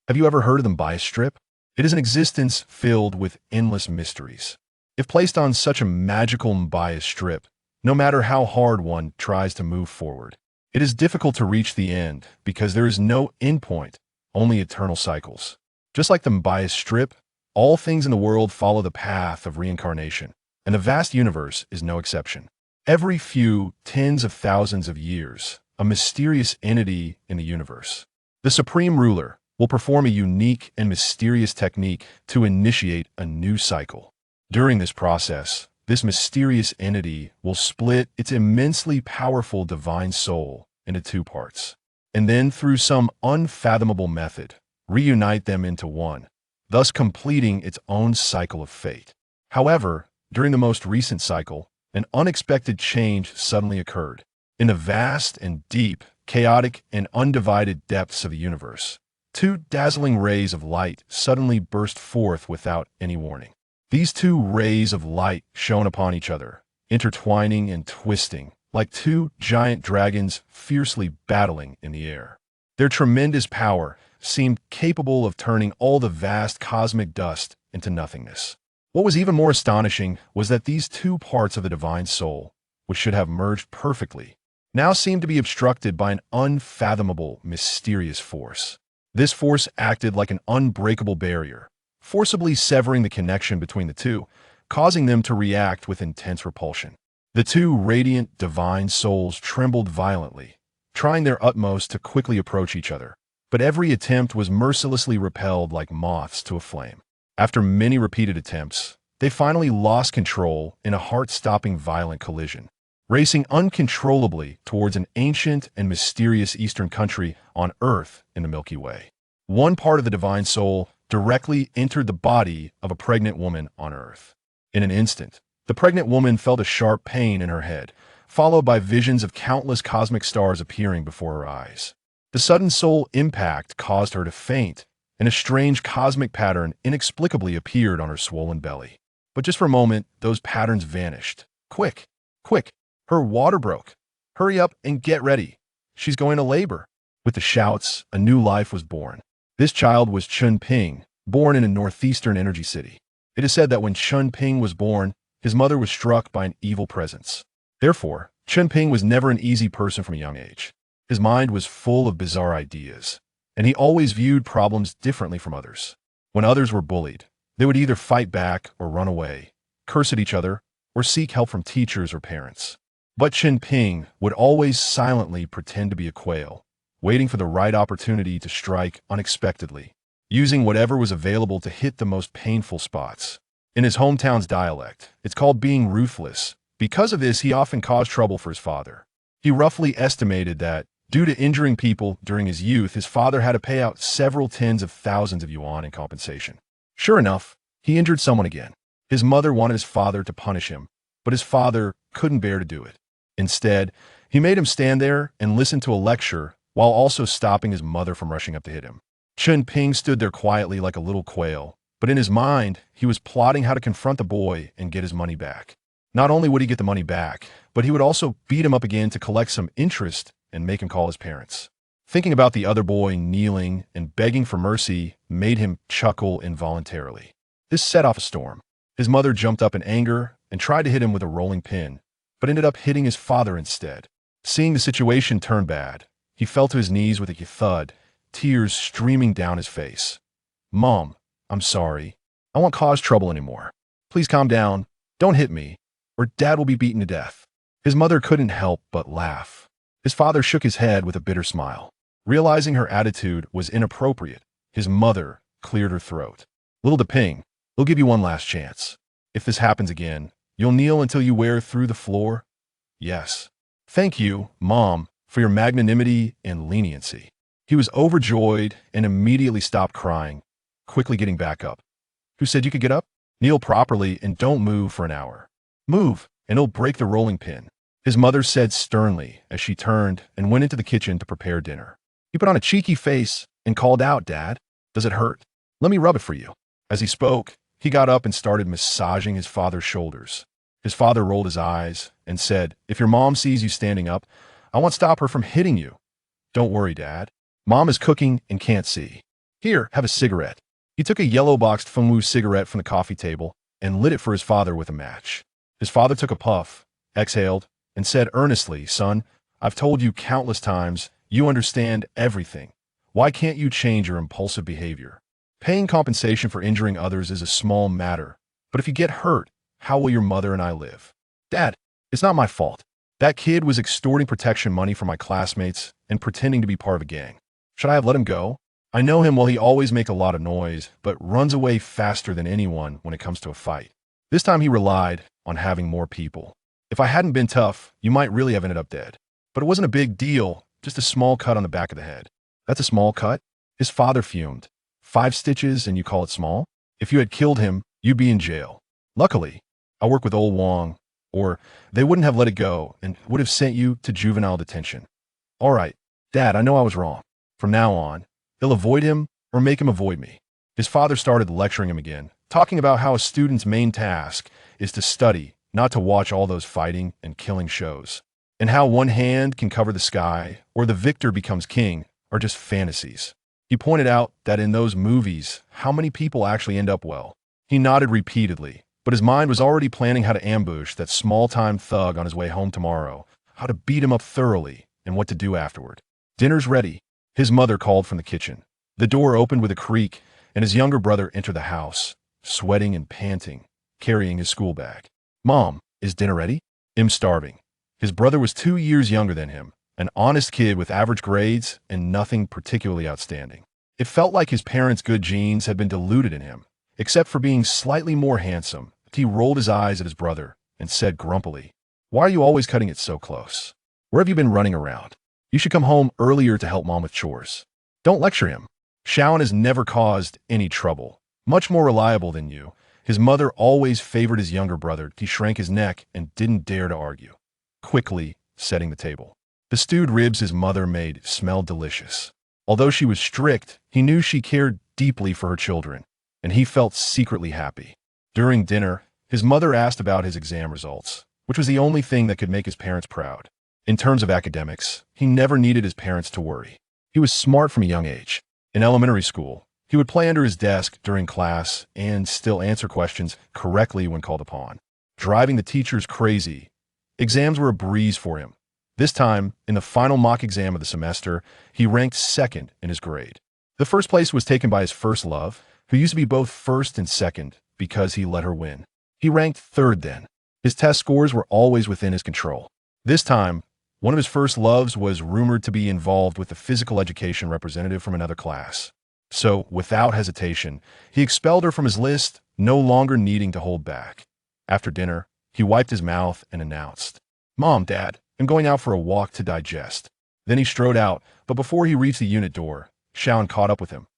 Have you ever heard of the bias strip? It is an existence filled with endless mysteries. If placed on such a magical bias strip, no matter how hard one tries to move forward, it is difficult to reach the end because there is no endpoint, only eternal cycles. Just like the bias strip, all things in the world follow the path of reincarnation, and the vast universe is no exception. Every few tens of thousands of years, a mysterious entity in the universe, the supreme ruler, will perform a unique and mysterious technique to initiate a new cycle. During this process, this mysterious entity will split its immensely powerful divine soul into two parts, and then through some unfathomable method, reunite them into one, thus completing its own cycle of fate. However, during the most recent cycle, an unexpected change suddenly occurred. In the vast and deep, chaotic and undivided depths of the universe, two dazzling rays of light suddenly burst forth without any warning. These two rays of light shone upon each other, intertwining and twisting, like two giant dragons fiercely battling in the air. Their tremendous power seemed capable of turning all the vast cosmic dust into nothingness. What was even more astonishing was that these two parts of the divine soul, which should have merged perfectly, now seemed to be obstructed by an unfathomable, mysterious force. This force acted like an unbreakable barrier, forcibly severing the connection between the two, causing them to react with intense repulsion. The two radiant, divine souls trembled violently, trying their utmost to quickly approach each other, but every attempt was mercilessly repelled like moths to a flame. After many repeated attempts, they finally lost control in a heart-stopping violent collision, racing uncontrollably towards an ancient and mysterious eastern country on Earth in the Milky Way. One part of the divine soul directly entered the body of a pregnant woman on Earth. In an instant, the pregnant woman felt a sharp pain in her head, followed by visions of countless cosmic stars appearing before her eyes. The sudden soul impact caused her to faint, and a strange cosmic pattern inexplicably appeared on her swollen belly. But just for a moment, those patterns vanished. Quick, quick, her water broke. Hurry up and get ready. She's going to labor. With the shouts, a new life was born. This child was Chen Ping, born in a northeastern energy city. It is said that when Chen Ping was born, his mother was struck by an evil presence. Therefore, Chen Ping was never an easy person from a young age. His mind was full of bizarre ideas, and he always viewed problems differently from others. When others were bullied, they would either fight back or run away, curse at each other, or seek help from teachers or parents. But Chen Ping would always silently pretend to be a quail, waiting for the right opportunity to strike unexpectedly, using whatever was available to hit the most painful spots. In his hometown's dialect, it's called being ruthless. Because of this, he often caused trouble for his father. He roughly estimated that, due to injuring people during his youth, his father had to pay out several tens of thousands of yuan in compensation. Sure enough, he injured someone again. His mother wanted his father to punish him, but his father couldn't bear to do it. Instead, he made him stand there and listen to a lecture while also stopping his mother from rushing up to hit him. Chen Ping stood there quietly like a little quail, but in his mind, he was plotting how to confront the boy and get his money back. Not only would he get the money back, but he would also beat him up again to collect some interest and make him call his parents. Thinking about the other boy kneeling and begging for mercy made him chuckle involuntarily. This set off a storm. His mother jumped up in anger and tried to hit him with a rolling pin, but ended up hitting his father instead. Seeing the situation turn bad, he fell to his knees with a thud, tears streaming down his face. "Mom, I'm sorry. I won't cause trouble anymore. Please calm down. Don't hit me, or Dad will be beaten to death." His mother couldn't help but laugh. His father shook his head with a bitter smile. Realizing her attitude was inappropriate, his mother cleared her throat. "Little Ping, we'll give you one last chance. If this happens again, you'll kneel until you wear through the floor?" "Yes." "Thank you, Mom, for your magnanimity and leniency." He was overjoyed and immediately stopped crying, quickly getting back up. "Who said you could get up? Kneel properly and don't move for an hour. Move, and it'll break the rolling pin," his mother said sternly as she turned and went into the kitchen to prepare dinner. He put on a cheeky face and called out, "Dad, does it hurt? Let me rub it for you." As he spoke, he got up and started massaging his father's shoulders. His father rolled his eyes and said, "If your mom sees you standing up, I won't stop her from hitting you." "Don't worry, Dad. Mom is cooking and can't see." Here, have a cigarette. He took a yellow-boxed Fengwu cigarette from the coffee table and lit it for his father with a match. His father took a puff, exhaled, and said earnestly, "Son, I've told you countless times, you understand everything. Why can't you change your impulsive behavior? Paying compensation for injuring others is a small matter, but if you get hurt, how will your mother and I live?" "Dad, it's not my fault. That kid was extorting protection money from my classmates and pretending to be part of a gang. Should I have let him go? I know him well. He always makes a lot of noise, but runs away faster than anyone when it comes to a fight. This time he relied on having more people. If I hadn't been tough, you might really have ended up dead. But it wasn't a big deal, just a small cut on the back of the head." "That's a small cut?" His father fumed. 5 stitches and you call it small? If you had killed him, you'd be in jail. Luckily, I work with old Wong, or they wouldn't have let it go and would have sent you to juvenile detention. All right, Dad, I know I was wrong. From now on, he'll avoid him or make him avoid me. His father started lecturing him again, talking about how a student's main task is to study, not to watch all those fighting and killing shows, and how one hand can cover the sky or the victor becomes king are just fantasies. He pointed out that in those movies, how many people actually end up well. He nodded repeatedly, but his mind was already planning how to ambush that small-time thug on his way home tomorrow, how to beat him up thoroughly, and what to do afterward. "Dinner's ready," his mother called from the kitchen. The door opened with a creak, and his younger brother entered the house, sweating and panting, carrying his school bag. "Mom, is dinner ready?" "I'm starving." His brother was 2 years younger than him, an honest kid with average grades and nothing particularly outstanding. It felt like his parents' good genes had been diluted in him, except for being slightly more handsome. He rolled his eyes at his brother and said grumpily, "Why are you always cutting it so close? Where have you been running around? You should come home earlier to help Mom with chores." "Don't lecture him. Shaon has never caused any trouble. Much more reliable than you." His mother always favored his younger brother. He shrank his neck and didn't dare to argue, quickly setting the table. The stewed ribs his mother made smelled delicious. Although she was strict, he knew she cared deeply for her children, and he felt secretly happy. During dinner, his mother asked about his exam results, which was the only thing that could make his parents proud. In terms of academics, he never needed his parents to worry. He was smart from a young age. In elementary school, he would play under his desk during class and still answer questions correctly when called upon, driving the teachers crazy. Exams were a breeze for him. This time, in the final mock exam of the semester, he ranked second in his grade. The first place was taken by his first love, who used to be both first and second because he let her win. He ranked third then. His test scores were always within his control. This time, one of his first loves was rumored to be involved with the physical education representative from another class. So, without hesitation, he expelled her from his list, no longer needing to hold back. After dinner, he wiped his mouth and announced, "Mom, Dad, I'm going out for a walk to digest." Then he strode out, but before he reached the unit door, Shaon caught up with him.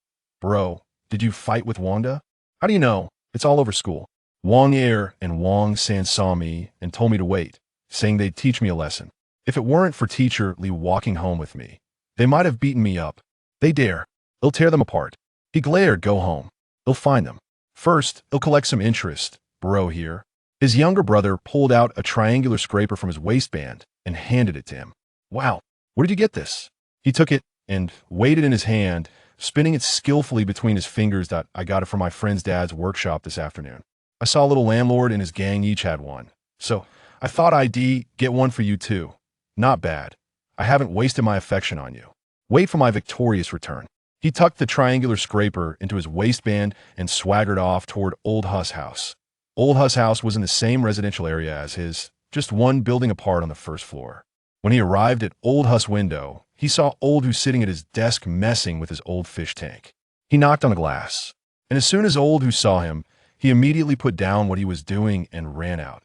"Bro, did you fight with Wanda?" "How do you know? It's all over school. Wang Air and Wang San saw me and told me to wait, saying they'd teach me a lesson. If it weren't for Teacher Li walking home with me, they might have beaten me up. They dare. They'll tear them apart." He glared. "Go home. They'll find them. First, they'll collect some interest, bro here." His younger brother pulled out a triangular scraper from his waistband and handed it to him. "Wow, where did you get this?" He took it and weighed it in his hand, spinning it skillfully between his fingers. "I got it from my friend's dad's workshop this afternoon. I saw a little landlord and his gang each had one. So I thought I'd get one for you too. Not bad. I haven't wasted my affection on you. Wait for my victorious return." He tucked the triangular scraper into his waistband and swaggered off toward Old Huss House. Old Huss House was in the same residential area as his, just one building apart on the first floor. When he arrived at Old Huss' window, he saw Old Hu sitting at his desk messing with his old fish tank. He knocked on the glass, and as soon as Old Hu saw him, he immediately put down what he was doing and ran out.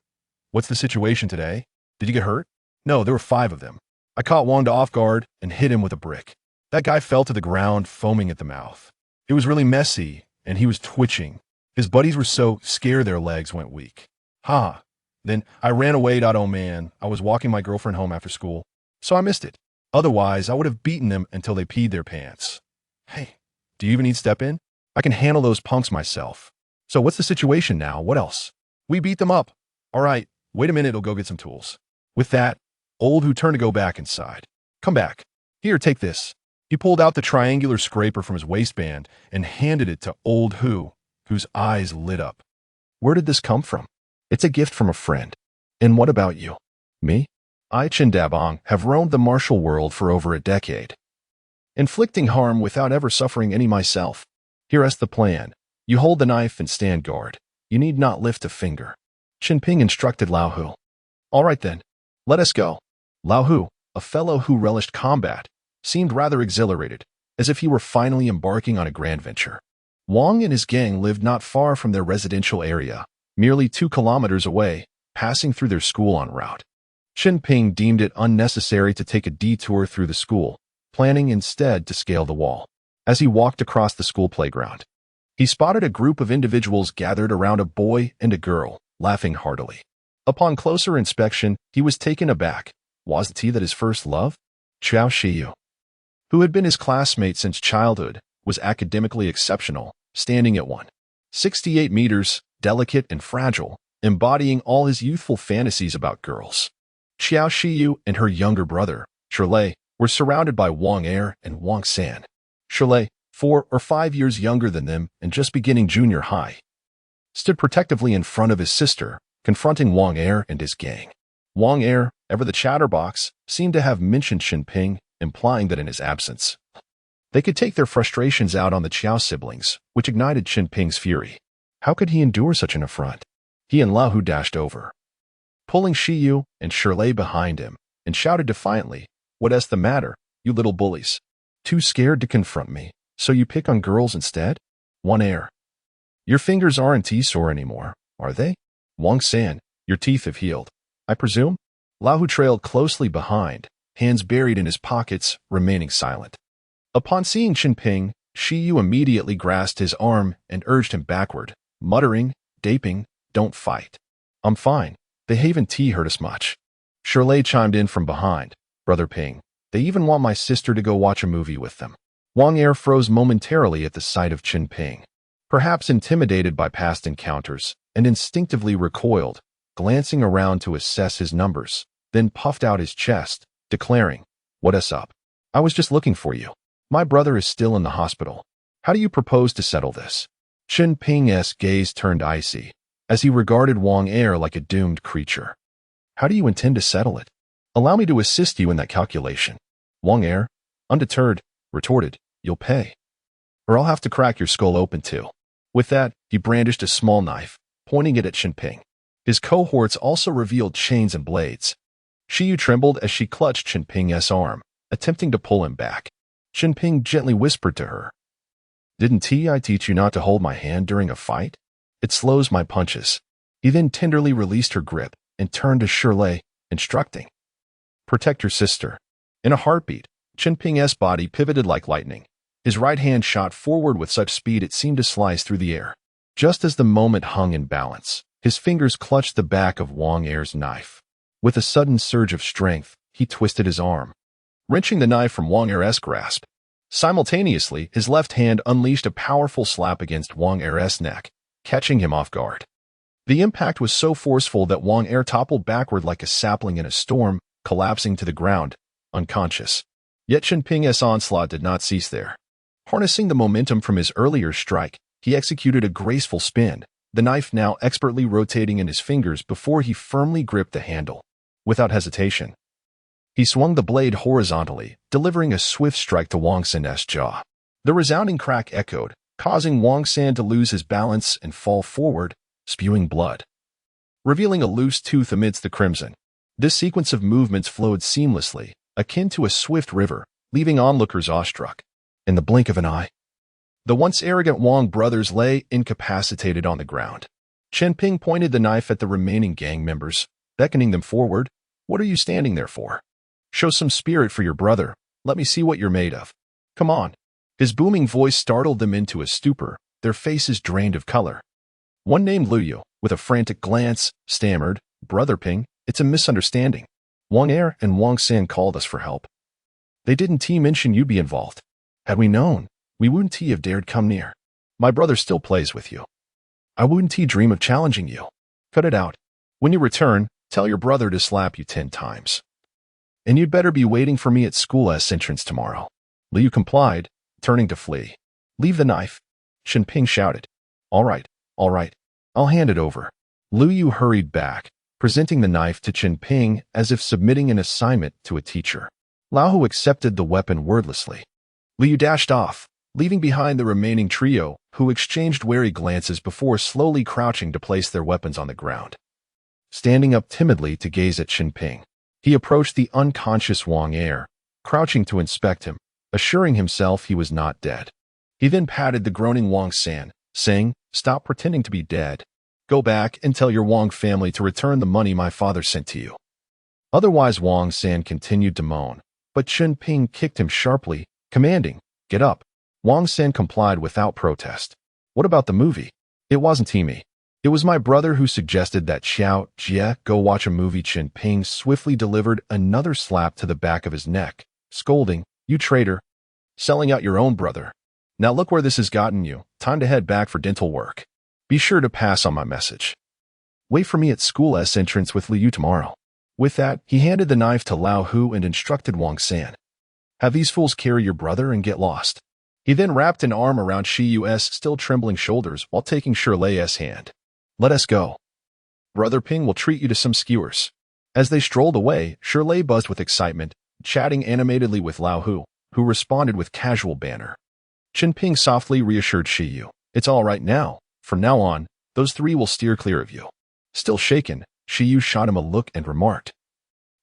"What's the situation today? Did you get hurt?" "No, there were 5 of them. I caught Wanda off guard and hit him with a brick. That guy fell to the ground, foaming at the mouth. It was really messy, and he was twitching. His buddies were so scared their legs went weak. Ha! Then I ran away. Oh man, I was walking my girlfriend home after school, so I missed it. Otherwise, I would have beaten them until they peed their pants." "Hey, do you even need step in? I can handle those punks myself." "So what's the situation now? What else?" "We beat them up." "All right, wait a minute, I'll go get some tools." With that, Old Hu turned to go back inside. "Come back. Here, take this." He pulled out the triangular scraper from his waistband and handed it to old Hu, whose eyes lit up. Where did this come from? It's a gift from a friend. And what about you? Me? I, Chen Dabong, have roamed the martial world for over a decade, inflicting harm without ever suffering any myself. Here's the plan. You hold the knife and stand guard. You need not lift a finger. Chunping instructed Lao Hu. All right then, let us go. Lao Hu, a fellow who relished combat, seemed rather exhilarated, as if he were finally embarking on a grand venture. Wang and his gang lived not far from their residential area, merely 2 kilometers away, passing through their school en route. Chen Ping deemed it unnecessary to take a detour through the school, planning instead to scale the wall. As he walked across the school playground, he spotted a group of individuals gathered around a boy and a girl, laughing heartily. Upon closer inspection, he was taken aback. Was he that his first love? Xiao Shiyu, who had been his classmate since childhood, was academically exceptional, standing at 1.68 meters, delicate and fragile, embodying all his youthful fantasies about girls. Xiao Shiyu and her younger brother, Shirlei, were surrounded by Wang Er and Wang San. Shirlei, 4 or 5 years younger than them and just beginning junior high, stood protectively in front of his sister, confronting Wang Er and his gang. Wang Er, ever the chatterbox, seemed to have mentioned Chunping, implying that in his absence, they could take their frustrations out on the Qiao siblings, which ignited Chunping's fury. How could he endure such an affront? He and Lao Hu dashed over, pulling Shiyu and Shirlei behind him, and shouted defiantly, "What's the matter, you little bullies? Too scared to confront me, so you pick on girls instead? Wang Er, your fingers aren't sore anymore, are they? Wang San, your teeth have healed, I presume?" Lao Hu trailed closely behind, hands buried in his pockets, remaining silent. Upon seeing Chunping, Shiyu immediately grasped his arm and urged him backward, muttering, "Daping, don't fight. I'm fine. They haven't hurt us much." Shirlei chimed in from behind, "Brother Ping, they even want my sister to go watch a movie with them." Wang Er froze momentarily at the sight of Chunping, perhaps intimidated by past encounters, and instinctively recoiled, glancing around to assess his numbers, then puffed out his chest, declaring, "What's up? I was just looking for you. My brother is still in the hospital. How do you propose to settle this?" Chunping's gaze turned icy, as he regarded Wang Er like a doomed creature. "How do you intend to settle it? Allow me to assist you in that calculation." Wang Er, undeterred, retorted, "You'll pay, or I'll have to crack your skull open too." With that, he brandished a small knife, pointing it at Chunping. His cohorts also revealed chains and blades. Shiyu trembled as she clutched Chunping's arm, attempting to pull him back. Chunping gently whispered to her, "Didn't I teach you not to hold my hand during a fight? It slows my punches." He then tenderly released her grip and turned to Shirlei, instructing, "Protect your sister." In a heartbeat, Chunping's body pivoted like lightning. His right hand shot forward with such speed it seemed to slice through the air. Just as the moment hung in balance, his fingers clutched the back of Wang Er's knife. With a sudden surge of strength, he twisted his arm, wrenching the knife from Wang Er's grasp. Simultaneously, his left hand unleashed a powerful slap against Wang Er's neck, catching him off guard. The impact was so forceful that Wang Er toppled backward like a sapling in a storm, collapsing to the ground, unconscious. Yet Chunping's onslaught did not cease there. Harnessing the momentum from his earlier strike, he executed a graceful spin, the knife now expertly rotating in his fingers before he firmly gripped the handle. Without hesitation, he swung the blade horizontally, delivering a swift strike to Wang San's jaw. The resounding crack echoed, causing Wang San to lose his balance and fall forward, spewing blood, revealing a loose tooth amidst the crimson. This sequence of movements flowed seamlessly, akin to a swift river, leaving onlookers awestruck. In the blink of an eye, the once arrogant Wang brothers lay incapacitated on the ground. Chunping pointed the knife at the remaining gang members, beckoning them forward. "What are you standing there for? Show some spirit for your brother. Let me see what you're made of. Come on." His booming voice startled them into a stupor, their faces drained of color. One named Luyu, with a frantic glance, stammered, "Brother Ping, it's a misunderstanding. Wang Er and Wang San called us for help. They didn't mention you be involved. Had we known, we wouldn't have dared come near. My brother still plays with you. I wouldn't dream of challenging you. Cut it out. When you return, tell your brother to slap you 10 times. And you'd better be waiting for me at school's entrance tomorrow." Liu complied, turning to flee. Leave the knife, Chen Ping shouted. All right, I'll hand it over. Liu hurried back, presenting the knife to Chen Ping as if submitting an assignment to a teacher. Lahu accepted the weapon wordlessly. Liu dashed off, leaving behind the remaining trio, who exchanged wary glances before slowly crouching to place their weapons on the ground. Standing up timidly to gaze at Chen Ping, he approached the unconscious Wang heir, crouching to inspect him, assuring himself he was not dead. He then patted the groaning Wang San, saying, "Stop pretending to be dead. Go back and tell your Wang family to return the money my father sent to you." Otherwise, Wang San continued to moan, but Chen Ping kicked him sharply, commanding, "Get up." Wang San complied without protest. "What about the movie?" "It wasn't me. It was my brother who suggested that Xiao Jie go watch a movie." Chen Ping swiftly delivered another slap to the back of his neck, scolding, "You traitor! Selling out your own brother. Now look where this has gotten you. Time to head back for dental work. Be sure to pass on my message. Wait for me at school's entrance with Liu tomorrow." With that, he handed the knife to Lao Hu and instructed Wang San, "Have these fools carry your brother and get lost." He then wrapped an arm around Shi Yu's still trembling shoulders while taking Shirley's hand. "Let us go. Brother Ping will treat you to some skewers." As they strolled away, Shirley buzzed with excitement, chatting animatedly with Lao Hu, who responded with casual banter. Chen Ping softly reassured Shi Yu, "It's all right now. From now on, those three will steer clear of you." Still shaken, Shi Yu shot him a look and remarked,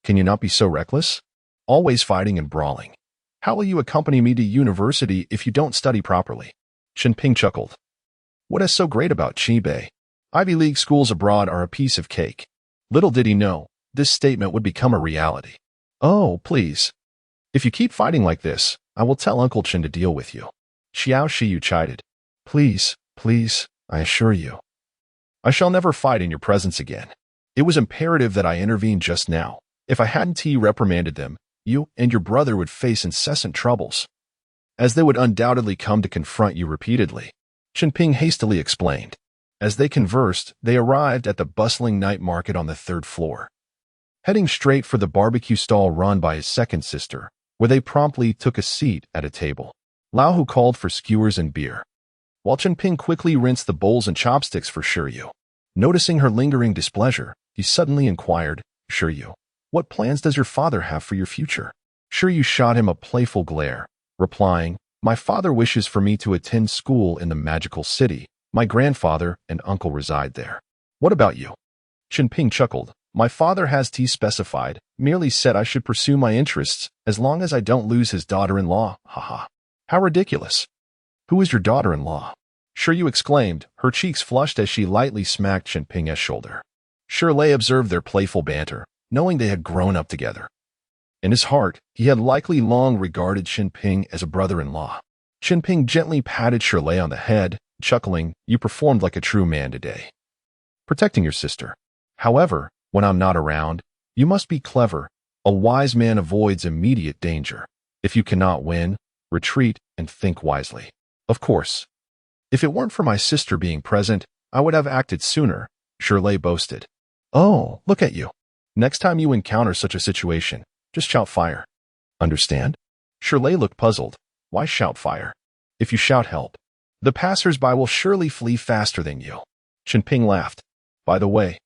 "Can you not be so reckless? Always fighting and brawling. How will you accompany me to university if you don't study properly?" Chen Ping chuckled. "What is so great about Qibei? Ivy League schools abroad are a piece of cake." Little did he know, this statement would become a reality. "Oh, please. If you keep fighting like this, I will tell Uncle Chen to deal with you." Xiao Shiyu chided. Please, I assure you. I shall never fight in your presence again. It was imperative that I intervened just now. If I hadn't reprimanded them, you and your brother would face incessant troubles, as they would undoubtedly come to confront you repeatedly," Chunping hastily explained. As they conversed, they arrived at the bustling night market on the 3rd floor. Heading straight for the barbecue stall run by his second sister, where they promptly took a seat at a table. Lao Hu called for skewers and beer, while Chunping quickly rinsed the bowls and chopsticks for Shiryu. Noticing her lingering displeasure, he suddenly inquired, "Shiryu, what plans does your father have for your future?" Shiryu shot him a playful glare, replying, "My father wishes for me to attend school in the magical city. My grandfather and uncle reside there." "What about you?" Chunping chuckled. "My father has specified, merely said I should pursue my interests as long as I don't lose his daughter-in-law. Haha. How ridiculous." "Who is your daughter-in-law?" Shiryu exclaimed, her cheeks flushed as she lightly smacked Chunping's shoulder. Shirley observed their playful banter, knowing they had grown up together. In his heart, he had likely long regarded Chunping as a brother-in-law. Chunping gently patted Shirley on the head, chuckling, "You performed like a true man today, protecting your sister. However, when I'm not around, you must be clever. A wise man avoids immediate danger. If you cannot win, retreat and think wisely." "Of course. If it weren't for my sister being present, I would have acted sooner," Shirley boasted. "Oh, look at you. Next time you encounter such a situation, just shout fire." "Understand?" Shirley looked puzzled. "Why shout fire? If you shout help, the passers-by will surely flee faster than you." Chunping laughed. "By the way,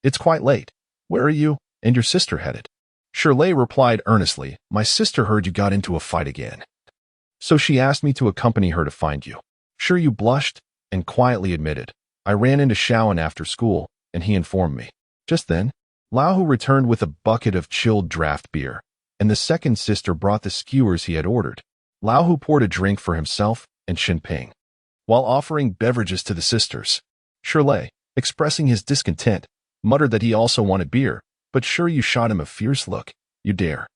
it's quite late. Where are you and your sister headed?" Shirley replied earnestly, "My sister heard you got into a fight again, so she asked me to accompany her to find you." Shiryu blushed and quietly admitted, "I ran into Shaoan after school, and he informed me." Just then, Lao Hu returned with a bucket of chilled draft beer, and the second sister brought the skewers he had ordered. Lao Hu poured a drink for himself and Chunping, while offering beverages to the sisters. Shirley, expressing his discontent, muttered that he also wanted beer, but Shiryu shot him a fierce look. "You dare?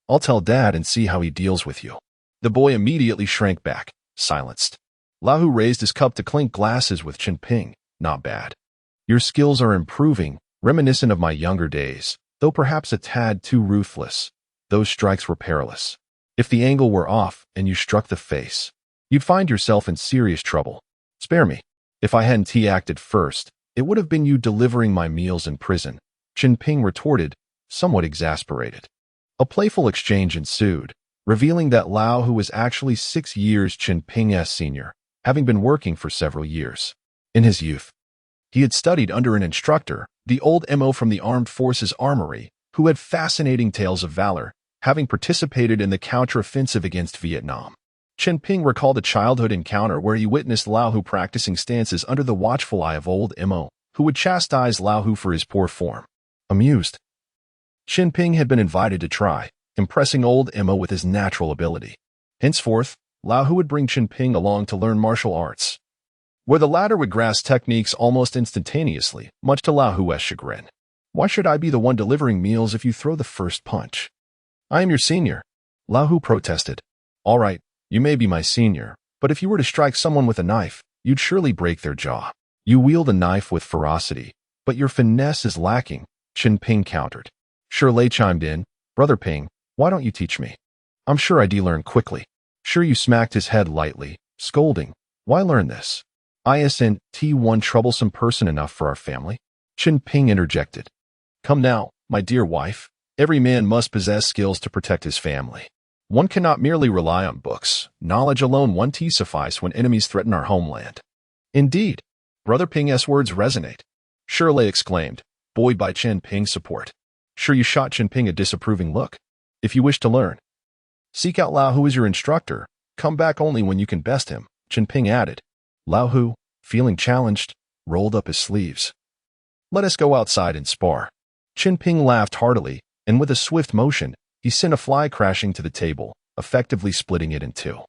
I'll tell Dad and see how he deals with you." The boy immediately shrank back, silenced. Lao Hu raised his cup to clink glasses with Chunping. "Not bad. Your skills are improving, reminiscent of my younger days, though perhaps a tad too ruthless. Those strikes were perilous. If the angle were off and you struck the face, you'd find yourself in serious trouble. Spare me. If I hadn't acted first, it would have been you delivering my meals in prison," Chunping retorted, somewhat exasperated. A playful exchange ensued, revealing that Lao Hu was actually 6 years Chen Ping's senior, having been working for several years. In his youth, he had studied under an instructor, the old MO from the Armed Forces Armory, who had fascinating tales of valor, having participated in the counteroffensive against Vietnam. Chen Ping recalled a childhood encounter where he witnessed Lao Hu practicing stances under the watchful eye of old MO, who would chastise Lao Hu for his poor form. Amused, Chen Ping had been invited to try, impressing old MO with his natural ability. Henceforth, Lao Hu would bring Chen Ping along to learn martial arts, where the latter would grasp techniques almost instantaneously, much to Lao Hu's chagrin. Why should I be the one delivering meals if you throw the first punch? I am your senior, Lao Hu protested. All right, you may be my senior, but if you were to strike someone with a knife, you'd surely break their jaw. You wield a knife with ferocity, but your finesse is lacking, Chen Ping countered. Shirley chimed in, Brother Ping, why don't you teach me? I'm sure I'd learn quickly. Sure, you smacked his head lightly, scolding. Why learn this? Isn't one troublesome person enough for our family? Chen Ping interjected. Come now, my dear wife. Every man must possess skills to protect his family. One cannot merely rely on books. Knowledge alone won't suffice when enemies threaten our homeland. Indeed, Brother Ping's words resonate. Shirley exclaimed, buoyed by Chen Ping's support. Sure, you shot Chen Ping a disapproving look. If you wish to learn, seek out Lao Hu as your instructor. Come back only when you can best him, Chen Ping added. Lao Hu, feeling challenged, rolled up his sleeves. Let us go outside and spar. Chen Ping laughed heartily, and with a swift motion, he sent a fly crashing to the table, effectively splitting it in two.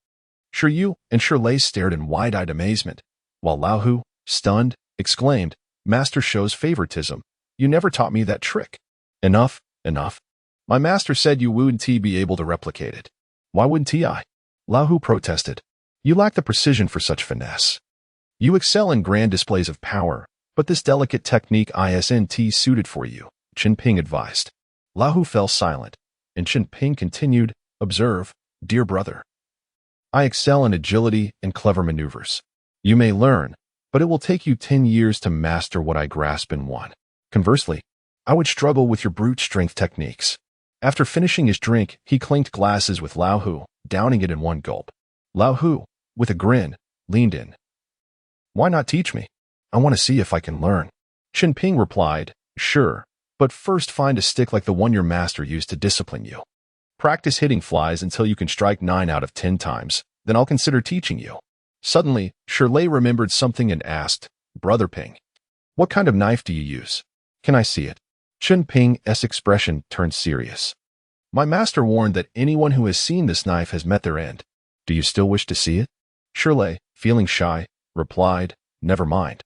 Sure, you and Shirley stared in wide-eyed amazement, while Lao Hu, stunned, exclaimed, Master shows favoritism. You never taught me that trick. Enough, enough. My master said you wouldn't be able to replicate it. Why wouldn't I? Lao Hu protested. You lack the precision for such finesse. You excel in grand displays of power, but this delicate technique isn't suited for you, Chen Ping advised. Lao Hu fell silent, and Chen Ping continued, Observe, dear brother. I excel in agility and clever maneuvers. You may learn, but it will take you 10 years to master what I grasp in one. Conversely, I would struggle with your brute strength techniques. After finishing his drink, he clinked glasses with Lao Hu, downing it in one gulp. Lao Hu, with a grin, leaned in. Why not teach me? I want to see if I can learn. Chen Ping replied, Sure, but first find a stick like the one your master used to discipline you. Practice hitting flies until you can strike 9 out of 10 times, then I'll consider teaching you. Suddenly, Shirley remembered something and asked, Brother Ping, what kind of knife do you use? Can I see it? Chen Ping's expression turned serious. My master warned that anyone who has seen this knife has met their end. Do you still wish to see it? Shirley, feeling shy, replied, Never mind.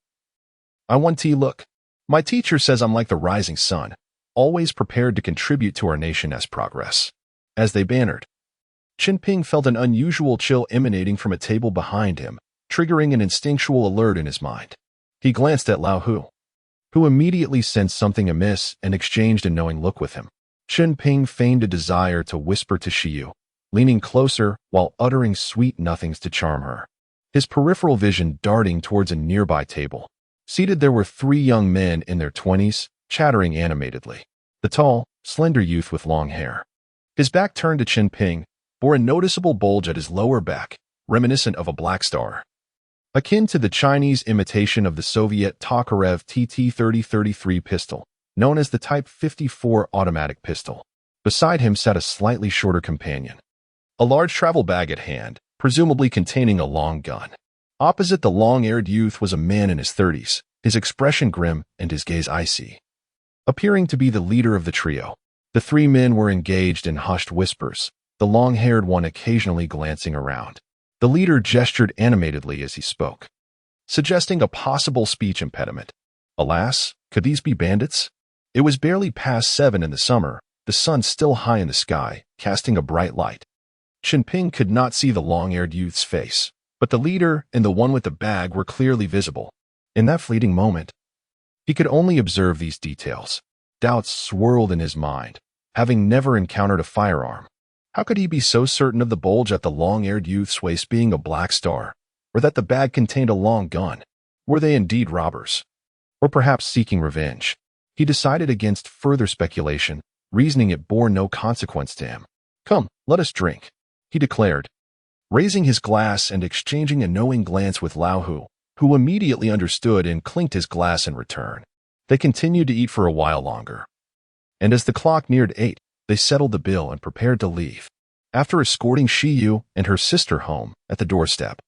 I want to look. My teacher says I'm like the rising sun, always prepared to contribute to our nation's progress. As they bantered, Chen Ping felt an unusual chill emanating from a table behind him, triggering an instinctual alert in his mind. He glanced at Lao Hu, who immediately sensed something amiss and exchanged a knowing look with him. Chen Ping feigned a desire to whisper to Shiyu, leaning closer while uttering sweet nothings to charm her. His peripheral vision darting towards a nearby table. Seated there were 3 young men in their 20s, chattering animatedly. The tall, slender youth with long hair, his back turned to Chen Ping, bore a noticeable bulge at his lower back, reminiscent of a black star, akin to the Chinese imitation of the Soviet Tokarev TT-3033 pistol, known as the Type 54 automatic pistol. Beside him sat a slightly shorter companion, a large travel bag at hand, presumably containing a long gun. Opposite the long-haired youth was a man in his 30s, his expression grim and his gaze icy. Appearing to be the leader of the trio, the 3 men were engaged in hushed whispers, the long-haired one occasionally glancing around. The leader gestured animatedly as he spoke, suggesting a possible speech impediment. Alas, could these be bandits? It was barely past 7 in the summer, the sun still high in the sky, casting a bright light. Chen Ping could not see the long-haired youth's face, but the leader and the one with the bag were clearly visible. In that fleeting moment, he could only observe these details. Doubts swirled in his mind, having never encountered a firearm. How could he be so certain of the bulge at the long-haired youth's waist being a black star, or that the bag contained a long gun? Were they indeed robbers? Or perhaps seeking revenge? He decided against further speculation, reasoning it bore no consequence to him. Come, let us drink. he declared, raising his glass and exchanging a knowing glance with Lao Hu, who immediately understood and clinked his glass in return. They continued to eat for a while longer. And as the clock neared 8, they settled the bill and prepared to leave. After escorting Shiyu and her sister home at the doorstep,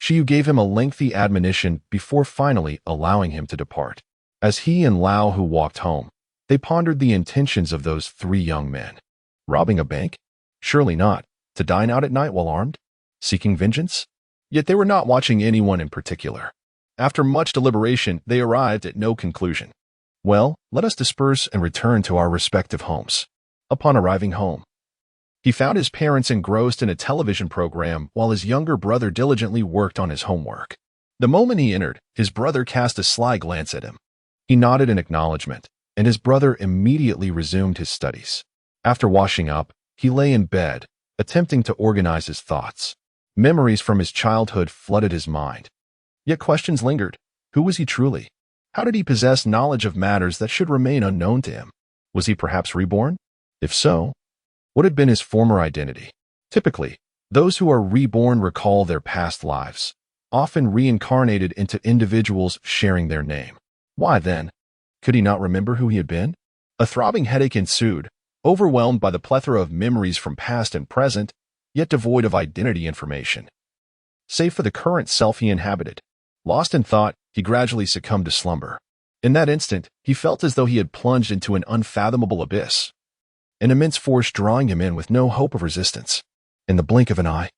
Shiyu gave him a lengthy admonition before finally allowing him to depart. As he and Lao Hu walked home, they pondered the intentions of those 3 young men. Robbing a bank? Surely not. To dine out at night while armed? Seeking vengeance? Yet they were not watching anyone in particular. After much deliberation, they arrived at no conclusion. Well, let us disperse and return to our respective homes. Upon arriving home, he found his parents engrossed in a television program while his younger brother diligently worked on his homework. The moment he entered, his brother cast a sly glance at him. He nodded in acknowledgement, and his brother immediately resumed his studies. After washing up, he lay in bed, attempting to organize his thoughts. Memories from his childhood flooded his mind. Yet questions lingered. Who was he truly? How did he possess knowledge of matters that should remain unknown to him? Was he perhaps reborn? If so, what had been his former identity? Typically, those who are reborn recall their past lives, often reincarnated into individuals sharing their name. Why then? Could he not remember who he had been? A throbbing headache ensued, overwhelmed by the plethora of memories from past and present, yet devoid of identity information. Save for the current self he inhabited. Lost in thought, he gradually succumbed to slumber. In that instant, he felt as though he had plunged into an unfathomable abyss, an immense force drawing him in with no hope of resistance. In the blink of an eye,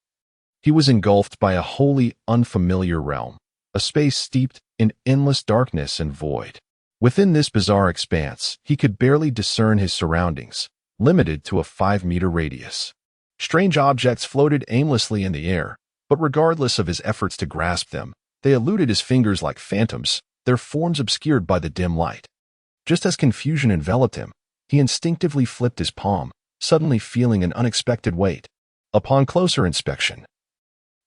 he was engulfed by a wholly unfamiliar realm, a space steeped in endless darkness and void. Within this bizarre expanse, he could barely discern his surroundings, limited to a 5-meter radius. Strange objects floated aimlessly in the air, but regardless of his efforts to grasp them, they eluded his fingers like phantoms, their forms obscured by the dim light. Just as confusion enveloped him, he instinctively flipped his palm, suddenly feeling an unexpected weight. Upon closer inspection,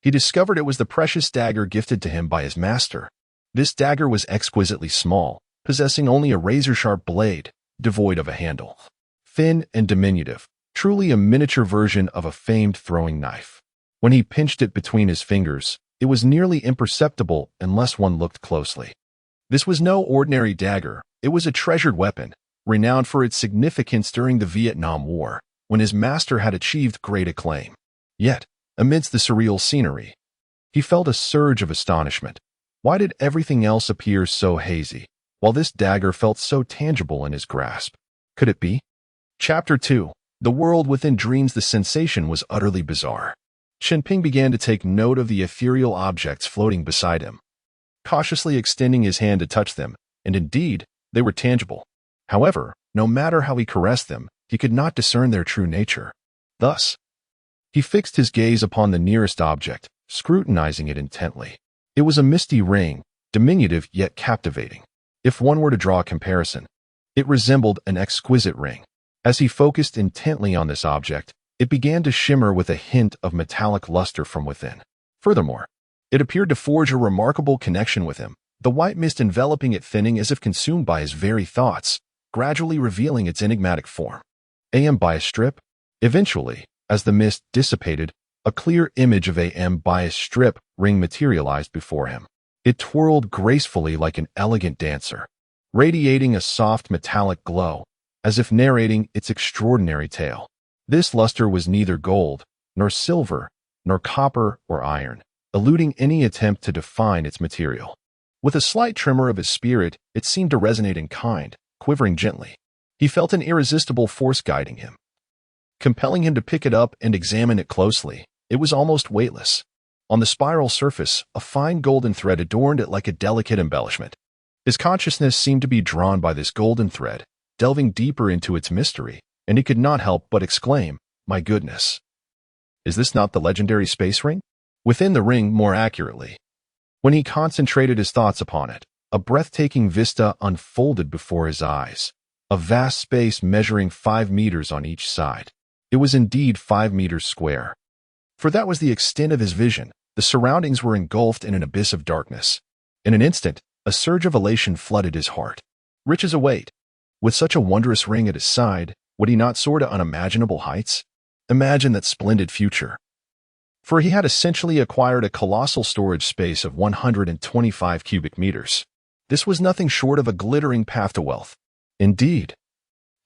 he discovered it was the precious dagger gifted to him by his master. This dagger was exquisitely small, possessing only a razor-sharp blade, devoid of a handle. Thin and diminutive, truly a miniature version of a famed throwing knife. When he pinched it between his fingers, it was nearly imperceptible unless one looked closely. This was no ordinary dagger, it was a treasured weapon, renowned for its significance during the Vietnam War, when his master had achieved great acclaim. Yet, amidst the surreal scenery, he felt a surge of astonishment. Why did everything else appear so hazy, while this dagger felt so tangible in his grasp? Could it be? Chapter 2. The world within dreams. The sensation was utterly bizarre. Chen Ping began to take note of the ethereal objects floating beside him, cautiously extending his hand to touch them, and indeed, they were tangible. However, no matter how he caressed them, he could not discern their true nature. Thus, he fixed his gaze upon the nearest object, scrutinizing it intently. It was a misty ring, diminutive yet captivating. If one were to draw a comparison, it resembled an exquisite ring. As he focused intently on this object, it began to shimmer with a hint of metallic luster from within. Furthermore, it appeared to forge a remarkable connection with him, the white mist enveloping it thinning as if consumed by his very thoughts, gradually revealing its enigmatic form. AM bias strip? Eventually, as the mist dissipated, a clear image of AM bias strip ring materialized before him. It twirled gracefully like an elegant dancer, radiating a soft metallic glow, as if narrating its extraordinary tale. This luster was neither gold, nor silver, nor copper or iron, eluding any attempt to define its material. With a slight tremor of his spirit, it seemed to resonate in kind, quivering gently. He felt an irresistible force guiding him, compelling him to pick it up and examine it closely. It was almost weightless. On the spiral surface, a fine golden thread adorned it like a delicate embellishment. His consciousness seemed to be drawn by this golden thread, delving deeper into its mystery, and he could not help but exclaim, "My goodness! Is this not the legendary space ring?" Within the ring, more accurately. When he concentrated his thoughts upon it, a breathtaking vista unfolded before his eyes, a vast space measuring 5 meters on each side. It was indeed 5 meters square. For that was the extent of his vision. The surroundings were engulfed in an abyss of darkness. In an instant, a surge of elation flooded his heart. Riches await. With such a wondrous ring at his side, would he not soar to unimaginable heights? Imagine that splendid future. For he had essentially acquired a colossal storage space of 125 cubic meters. This was nothing short of a glittering path to wealth. Indeed,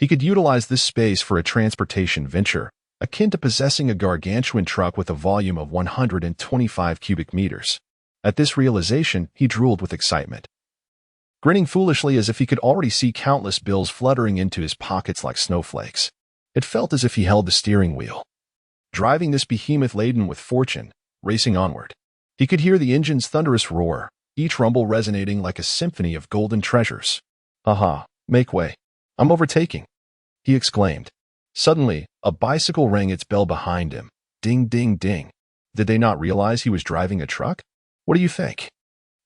he could utilize this space for a transportation venture, akin to possessing a gargantuan truck with a volume of 125 cubic meters. At this realization, he drooled with excitement, grinning foolishly as if he could already see countless bills fluttering into his pockets like snowflakes. It felt as if he held the steering wheel, driving this behemoth laden with fortune, racing onward. He could hear the engine's thunderous roar, each rumble resonating like a symphony of golden treasures. "Aha, make way. I'm overtaking," he exclaimed. Suddenly, a bicycle rang its bell behind him. Ding, ding, ding. Did they not realize he was driving a truck? "What do you think?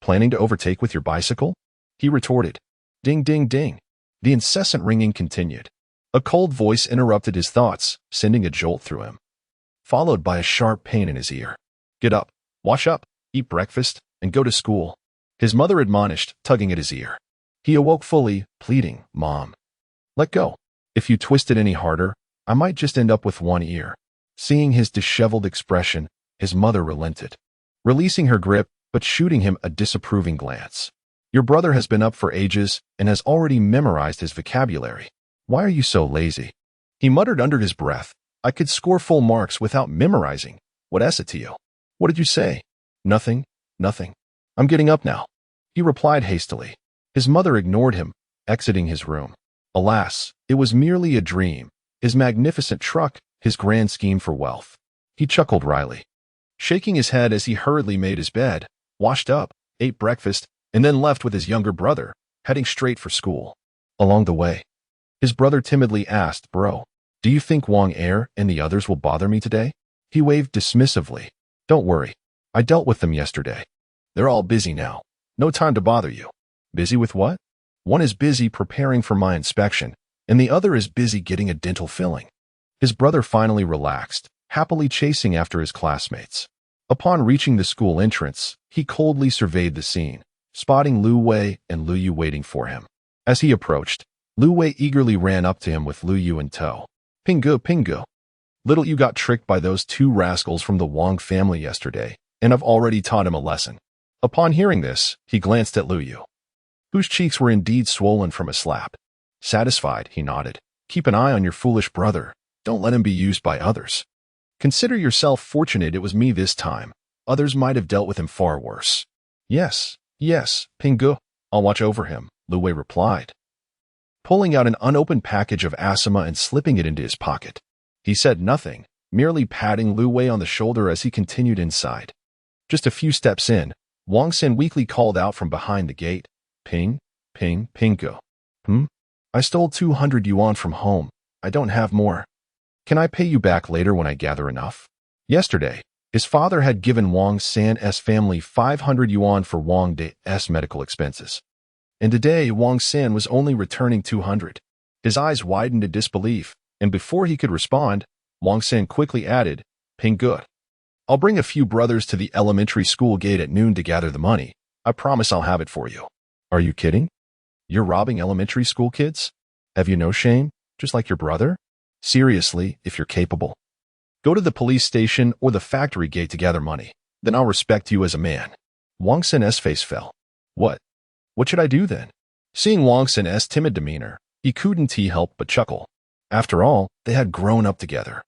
Planning to overtake with your bicycle?" he retorted. Ding, ding, ding. The incessant ringing continued. A cold voice interrupted his thoughts, sending a jolt through him, followed by a sharp pain in his ear. "Get up, wash up, eat breakfast, and go to school," his mother admonished, tugging at his ear. He awoke fully, pleading, "Mom, let go. If you twist it any harder, I might just end up with one ear." Seeing his disheveled expression, his mother relented, releasing her grip but shooting him a disapproving glance. "Your brother has been up for ages and has already memorized his vocabulary. Why are you so lazy?" He muttered under his breath. "I could score full marks without memorizing. What is it to you?" "What did you say?" "Nothing, nothing. I'm getting up now," he replied hastily. His mother ignored him, exiting his room. Alas, it was merely a dream, his magnificent truck, his grand scheme for wealth. He chuckled wryly, shaking his head as he hurriedly made his bed, washed up, ate breakfast, and then left with his younger brother, heading straight for school. Along the way, his brother timidly asked, "Bro, do you think Wang Er and the others will bother me today?" He waved dismissively. "Don't worry. I dealt with them yesterday. They're all busy now. No time to bother you." "Busy with what?" "One is busy preparing for my inspection, and the other is busy getting a dental filling." His brother finally relaxed, happily chasing after his classmates. Upon reaching the school entrance, he coldly surveyed the scene, spotting Lu Wei and Lu Yu waiting for him. As he approached, Lu Wei eagerly ran up to him with Lu Yu in tow. "Pingu, Pingu. Little you got tricked by those two rascals from the Wang family yesterday, and I've already taught him a lesson." Upon hearing this, he glanced at Lu Yu, whose cheeks were indeed swollen from a slap. Satisfied, he nodded. "Keep an eye on your foolish brother. Don't let him be used by others. Consider yourself fortunate it was me this time. Others might have dealt with him far worse." Yes, Pingu. I'll watch over him," Lu Wei replied, pulling out an unopened package of asima and slipping it into his pocket. He said nothing, merely patting Lu Wei on the shoulder as he continued inside. Just a few steps in, Wang Sen weakly called out from behind the gate, Pingu. I stole 200 yuan from home. I don't have more. Can I pay you back later when I gather enough?" Yesterday, his father had given Wang San's family 500 yuan for Wang De's medical expenses. And today, Wang San was only returning 200. His eyes widened in disbelief, and before he could respond, Wang San quickly added, "Pingu. I'll bring a few brothers to the elementary school gate at noon to gather the money. I promise I'll have it for you." "Are you kidding? You're robbing elementary school kids? Have you no shame, just like your brother? Seriously, if you're capable, go to the police station or the factory gate to gather money. Then I'll respect you as a man." Wang Sen's face fell. What should I do then?" Seeing Wang Sen's timid demeanor, he couldn't help but chuckle. After all, they had grown up together.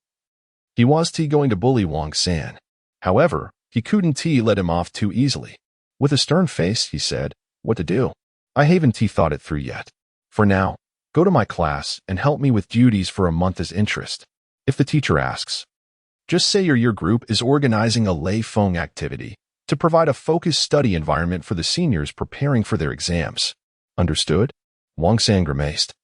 He was going to bully Wang San. However, he couldn't let him off too easily. With a stern face, he said, "What to do? I haven't thought it through yet. For now, go to my class and help me with duties for a month as interest. If the teacher asks, just say your group is organizing a Lei Feng activity to provide a focused study environment for the seniors preparing for their exams." "Understood?" Wang San grimaced.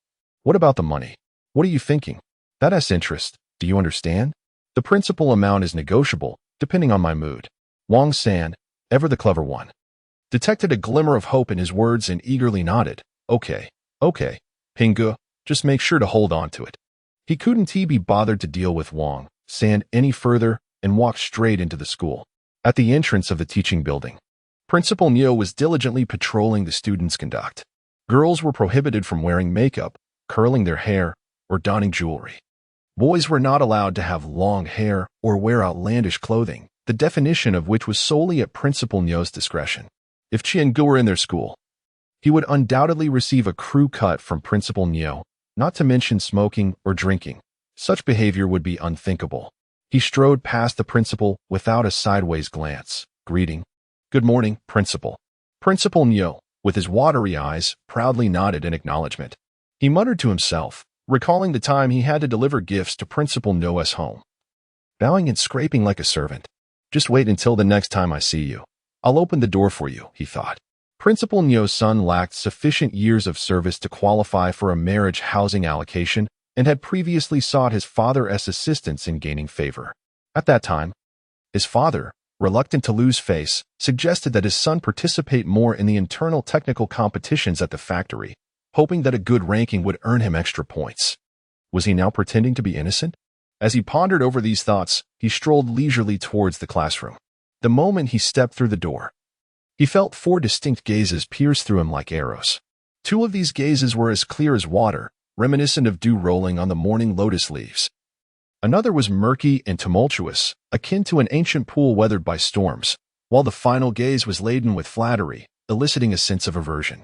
"What about the money? What are you thinking?" "That's interest. Do you understand? The principal amount is negotiable, depending on my mood." Wang San, ever the clever one, detected a glimmer of hope in his words and eagerly nodded. Okay, Pingu, just make sure to hold on to it." He couldn't be bothered to deal with Wang San any further and walked straight into the school. At the entrance of the teaching building, Principal Neo was diligently patrolling the students' conduct. Girls were prohibited from wearing makeup, curling their hair, or donning jewelry. Boys were not allowed to have long hair or wear outlandish clothing, the definition of which was solely at Principal Nyo's discretion. If Qian were in their school, he would undoubtedly receive a crew cut from Principal Nyo, not to mention smoking or drinking. Such behavior would be unthinkable. He strode past the principal without a sideways glance, greeting, "Good morning, Principal." Principal Nyo, with his watery eyes, proudly nodded in acknowledgement. He muttered to himself, recalling the time he had to deliver gifts to Principal Nyo's home. Bowing and scraping like a servant. "Just wait until the next time I see you. I'll open the door for you," he thought. Principal Nyo's son lacked sufficient years of service to qualify for a marriage housing allocation and had previously sought his father's assistance in gaining favor. At that time, his father, reluctant to lose face, suggested that his son participate more in the internal technical competitions at the factory, hoping that a good ranking would earn him extra points. Was he now pretending to be innocent? As he pondered over these thoughts, he strolled leisurely towards the classroom. The moment he stepped through the door, he felt 4 distinct gazes pierce through him like arrows. 2 of these gazes were as clear as water, reminiscent of dew rolling on the morning lotus leaves. Another was murky and tumultuous, akin to an ancient pool weathered by storms, while the final gaze was laden with flattery, eliciting a sense of aversion.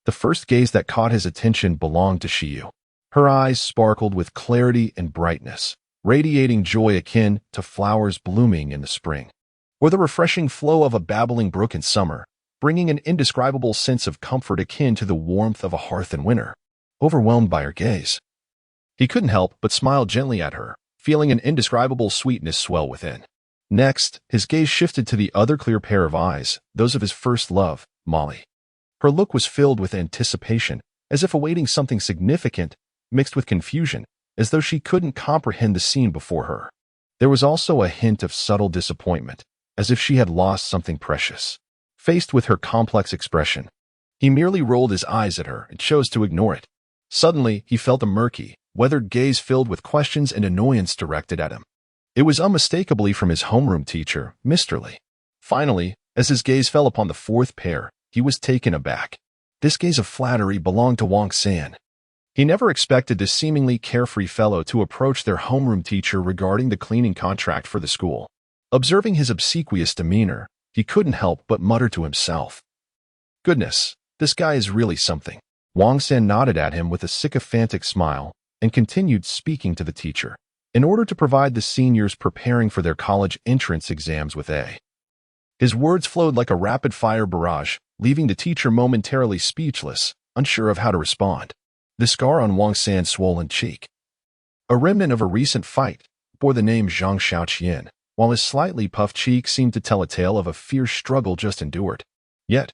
The first gaze that caught his attention belonged to Shiyu. Her eyes sparkled with clarity and brightness, radiating joy akin to flowers blooming in the spring, or the refreshing flow of a babbling brook in summer, bringing an indescribable sense of comfort akin to the warmth of a hearth in winter. Overwhelmed by her gaze, he couldn't help but smile gently at her, feeling an indescribable sweetness swell within. Next, his gaze shifted to the other clear pair of eyes, those of his first love, Molly. Her look was filled with anticipation, as if awaiting something significant, mixed with confusion, as though she couldn't comprehend the scene before her. There was also a hint of subtle disappointment, as if she had lost something precious. Faced with her complex expression, he merely rolled his eyes at her and chose to ignore it. Suddenly, he felt a murky, weathered gaze filled with questions and annoyance directed at him. It was unmistakably from his homeroom teacher, Mr. Lee. Finally, as his gaze fell upon the 4th pair, he was taken aback. This gaze of flattery belonged to Wang San. He never expected this seemingly carefree fellow to approach their homeroom teacher regarding the cleaning contract for the school. Observing his obsequious demeanor, he couldn't help but mutter to himself, "Goodness, this guy is really something." Wang San nodded at him with a sycophantic smile and continued speaking to the teacher. In order to provide the seniors preparing for their college entrance exams with A. His words flowed like a rapid-fire barrage, leaving the teacher momentarily speechless, unsure of how to respond. The scar on Wang San's swollen cheek, a remnant of a recent fight, bore the name Zhang Xiaoqian, while his slightly puffed cheek seemed to tell a tale of a fierce struggle just endured. Yet,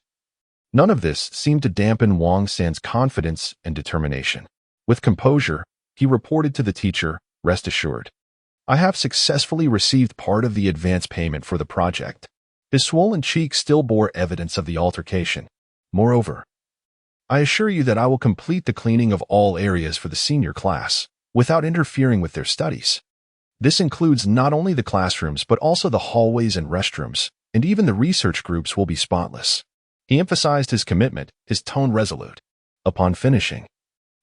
none of this seemed to dampen Wang San's confidence and determination. With composure, he reported to the teacher, "Rest assured, I have successfully received part of the advance payment for the project." His swollen cheek still bore evidence of the altercation. "Moreover, I assure you that I will complete the cleaning of all areas for the senior class, without interfering with their studies. This includes not only the classrooms but also the hallways and restrooms, and even the research groups will be spotless." He emphasized his commitment, his tone resolute. Upon finishing,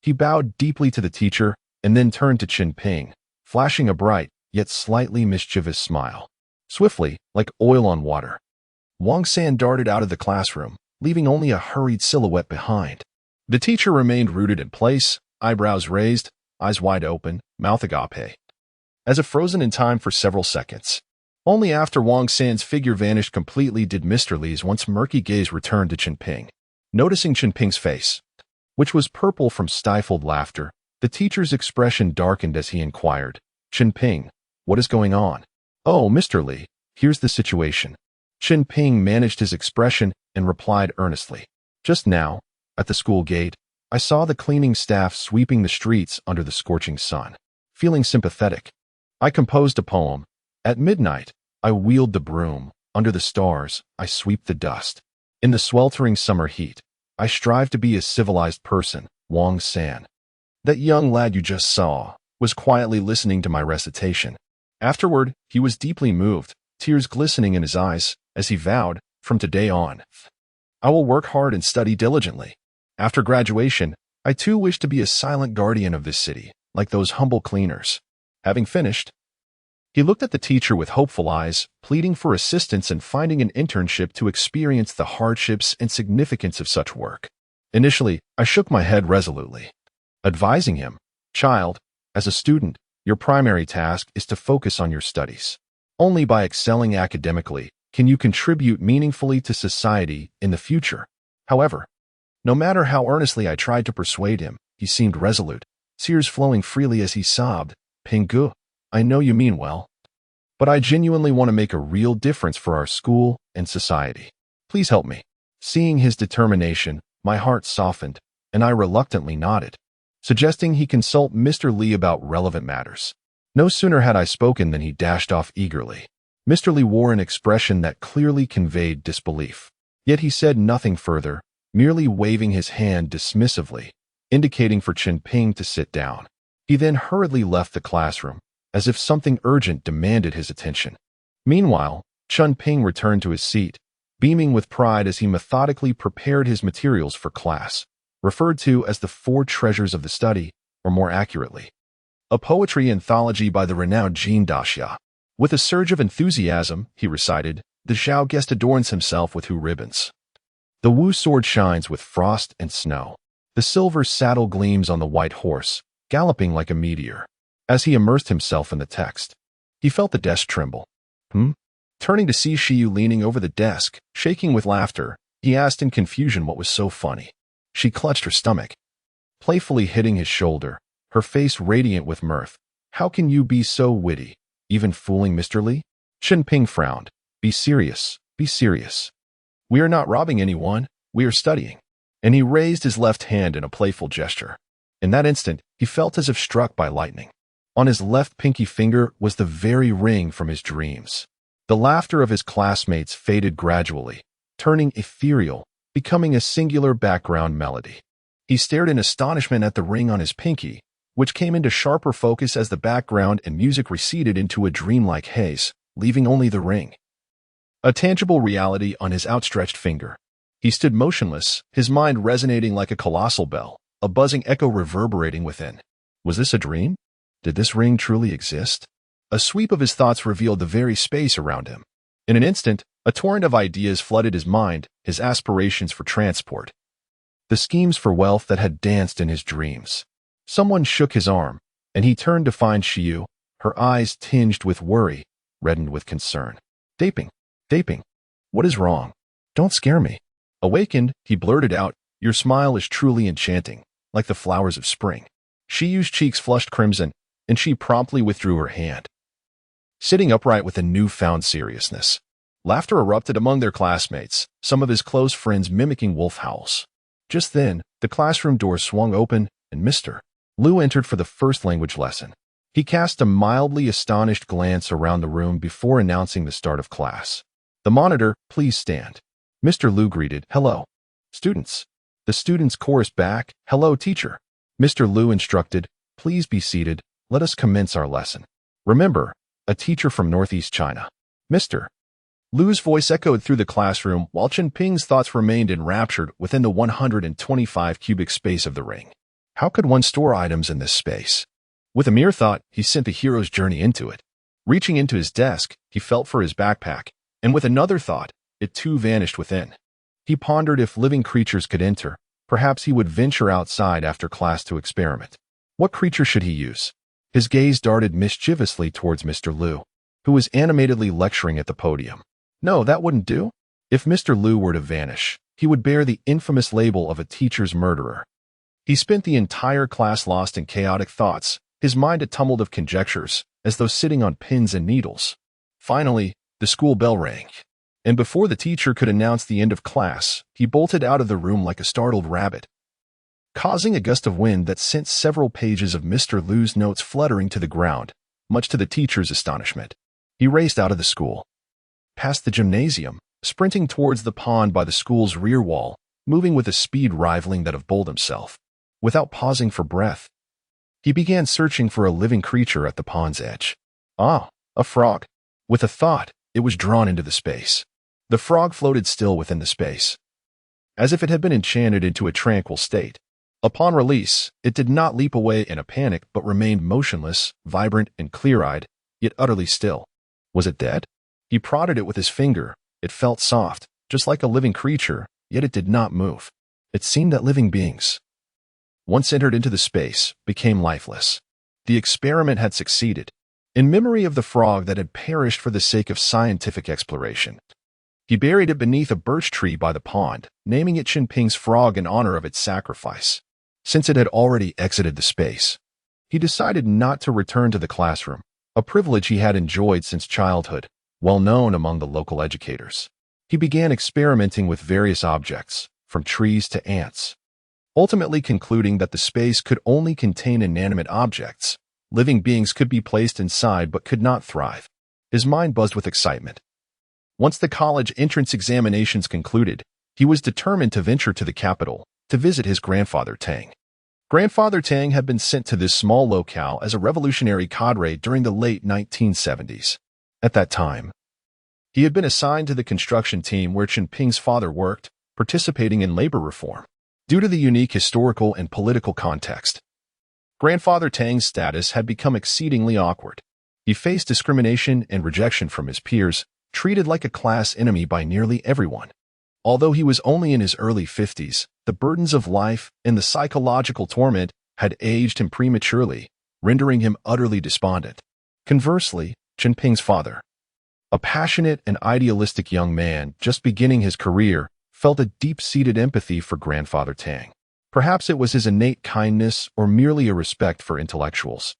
he bowed deeply to the teacher and then turned to Chen Ping, flashing a bright, yet slightly mischievous smile. Swiftly, like oil on water, Wang San darted out of the classroom, leaving only a hurried silhouette behind. The teacher remained rooted in place, eyebrows raised, eyes wide open, mouth agape, as if frozen in time for several seconds. Only after Wang San's figure vanished completely did Mr. Li's once murky gaze return to Chunping. Noticing Chunping's face, which was purple from stifled laughter, the teacher's expression darkened as he inquired, "Chunping, what is going on?" "Oh, Mr. Li, here's the situation." Chunping managed his expression and replied earnestly, "Just now, at the school gate, I saw the cleaning staff sweeping the streets under the scorching sun. Feeling sympathetic, I composed a poem. At midnight, I wield the broom. Under the stars, I sweep the dust. In the sweltering summer heat, I strive to be a civilized person." Wang San, that young lad you just saw, was quietly listening to my recitation. Afterward, he was deeply moved, tears glistening in his eyes, as he vowed, "From today on, I will work hard and study diligently. After graduation, I too wish to be a silent guardian of this city, like those humble cleaners." Having finished, he looked at the teacher with hopeful eyes, pleading for assistance in finding an internship to experience the hardships and significance of such work. Initially, I shook my head resolutely, advising him, "Child, as a student, your primary task is to focus on your studies. Only by excelling academically can you contribute meaningfully to society in the future." However, no matter how earnestly I tried to persuade him, he seemed resolute, tears flowing freely as he sobbed, "Pingu, I know you mean well, but I genuinely want to make a real difference for our school and society. Please help me." Seeing his determination, my heart softened, and I reluctantly nodded, suggesting he consult Mr. Lee about relevant matters. No sooner had I spoken than he dashed off eagerly. Mr. Lee wore an expression that clearly conveyed disbelief. Yet he said nothing further, merely waving his hand dismissively, indicating for Chen Ping to sit down. He then hurriedly left the classroom, as if something urgent demanded his attention. Meanwhile, Chunping returned to his seat, beaming with pride as he methodically prepared his materials for class, referred to as the 4 treasures of the study, or more accurately, a poetry anthology by the renowned Jean Daxia. With a surge of enthusiasm, he recited, "The Zhao guest adorns himself with Hu ribbons. The Wu sword shines with frost and snow. The silver saddle gleams on the white horse, galloping like a meteor." As he immersed himself in the text, he felt the desk tremble. Turning to see Shiyu leaning over the desk, shaking with laughter, he asked in confusion what was so funny. She clutched her stomach, playfully hitting his shoulder, her face radiant with mirth. "How can you be so witty, even fooling Mr. Lee?" Chen Ping frowned. Be serious. We are not robbing anyone, we are studying." And he raised his left hand in a playful gesture. In that instant, he felt as if struck by lightning. On his left pinky finger was the very ring from his dreams. The laughter of his classmates faded gradually, turning ethereal, becoming a singular background melody. He stared in astonishment at the ring on his pinky, which came into sharper focus as the background and music receded into a dreamlike haze, leaving only the ring, a tangible reality, on his outstretched finger. He stood motionless, his mind resonating like a colossal bell, a buzzing echo reverberating within. Was this a dream? Did this ring truly exist? A sweep of his thoughts revealed the very space around him. In an instant, a torrent of ideas flooded his mind, his aspirations for transport, the schemes for wealth that had danced in his dreams. Someone shook his arm, and he turned to find Shiyu, her eyes tinged with worry, reddened with concern. Daping, what is wrong? Don't scare me." Awakened, he blurted out, "Your smile is truly enchanting, like the flowers of spring." Shiyu's cheeks flushed crimson, and she promptly withdrew her hand, sitting upright with a newfound seriousness. Laughter erupted among their classmates, some of his close friends mimicking wolf howls. Just then, the classroom door swung open, and Mr. Liu entered for the first language lesson. He cast a mildly astonished glance around the room before announcing the start of class. "The monitor, please stand." Mr. Liu greeted, "Hello, students." The students chorused back, "Hello, teacher." Mr. Liu instructed, "Please be seated. Let us commence our lesson. Remember, a teacher from Northeast China." Mr. Liu's voice echoed through the classroom while Chen Ping's thoughts remained enraptured within the 125 cubic space of the ring. How could one store items in this space? With a mere thought, he sent the hero's journey into it. Reaching into his desk, he felt for his backpack, and with another thought, it too vanished within. He pondered if living creatures could enter. Perhaps he would venture outside after class to experiment. What creature should he use? His gaze darted mischievously towards Mr. Liu, who was animatedly lecturing at the podium. No, that wouldn't do. If Mr. Liu were to vanish, he would bear the infamous label of a teacher's murderer. He spent the entire class lost in chaotic thoughts, his mind a tumult of conjectures, as though sitting on pins and needles. Finally, the school bell rang, and before the teacher could announce the end of class, he bolted out of the room like a startled rabbit, causing a gust of wind that sent several pages of Mr. Liu's notes fluttering to the ground, much to the teacher's astonishment. He raced out of the school, past the gymnasium, sprinting towards the pond by the school's rear wall, moving with a speed rivaling that of Bold himself. Without pausing for breath, he began searching for a living creature at the pond's edge. Ah, a frog. With a thought, it was drawn into the space. The frog floated still within the space, as if it had been enchanted into a tranquil state. Upon release, it did not leap away in a panic but remained motionless, vibrant, and clear-eyed, yet utterly still. Was it dead? He prodded it with his finger. It felt soft, just like a living creature, yet it did not move. It seemed that living beings, once entered into the space, became lifeless. The experiment had succeeded. In memory of the frog that had perished for the sake of scientific exploration, he buried it beneath a birch tree by the pond, naming it Chen Ping's frog in honor of its sacrifice. Since it had already exited the space, he decided not to return to the classroom, a privilege he had enjoyed since childhood, well known among the local educators. He began experimenting with various objects, from trees to ants, ultimately concluding that the space could only contain inanimate objects. Living beings could be placed inside but could not thrive. His mind buzzed with excitement. Once the college entrance examinations concluded, he was determined to venture to the capital to visit his grandfather Tang. Grandfather Tang had been sent to this small locale as a revolutionary cadre during the late 1970s. At that time, he had been assigned to the construction team where Chen Ping's father worked, participating in labor reform. Due to the unique historical and political context, Grandfather Tang's status had become exceedingly awkward. He faced discrimination and rejection from his peers, treated like a class enemy by nearly everyone. Although he was only in his early 50s, the burdens of life and the psychological torment had aged him prematurely, rendering him utterly despondent. Conversely, Chen Ping's father, a passionate and idealistic young man just beginning his career, felt a deep-seated empathy for Grandfather Tang. Perhaps it was his innate kindness or merely a respect for intellectuals,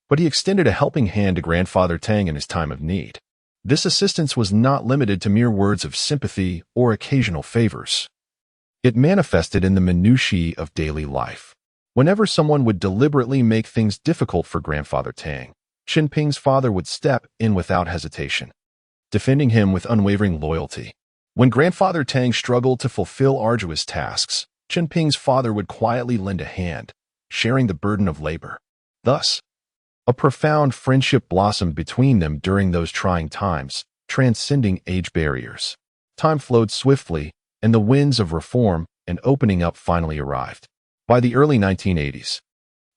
but he extended a helping hand to Grandfather Tang in his time of need. This assistance was not limited to mere words of sympathy or occasional favors. It manifested in the minutiae of daily life. Whenever someone would deliberately make things difficult for Grandfather Tang, Chen Ping's father would step in without hesitation, defending him with unwavering loyalty. When Grandfather Tang struggled to fulfill arduous tasks, Chen Ping's father would quietly lend a hand, sharing the burden of labor. Thus, a profound friendship blossomed between them during those trying times, transcending age barriers. Time flowed swiftly, and the winds of reform and opening up finally arrived. By the early 1980s,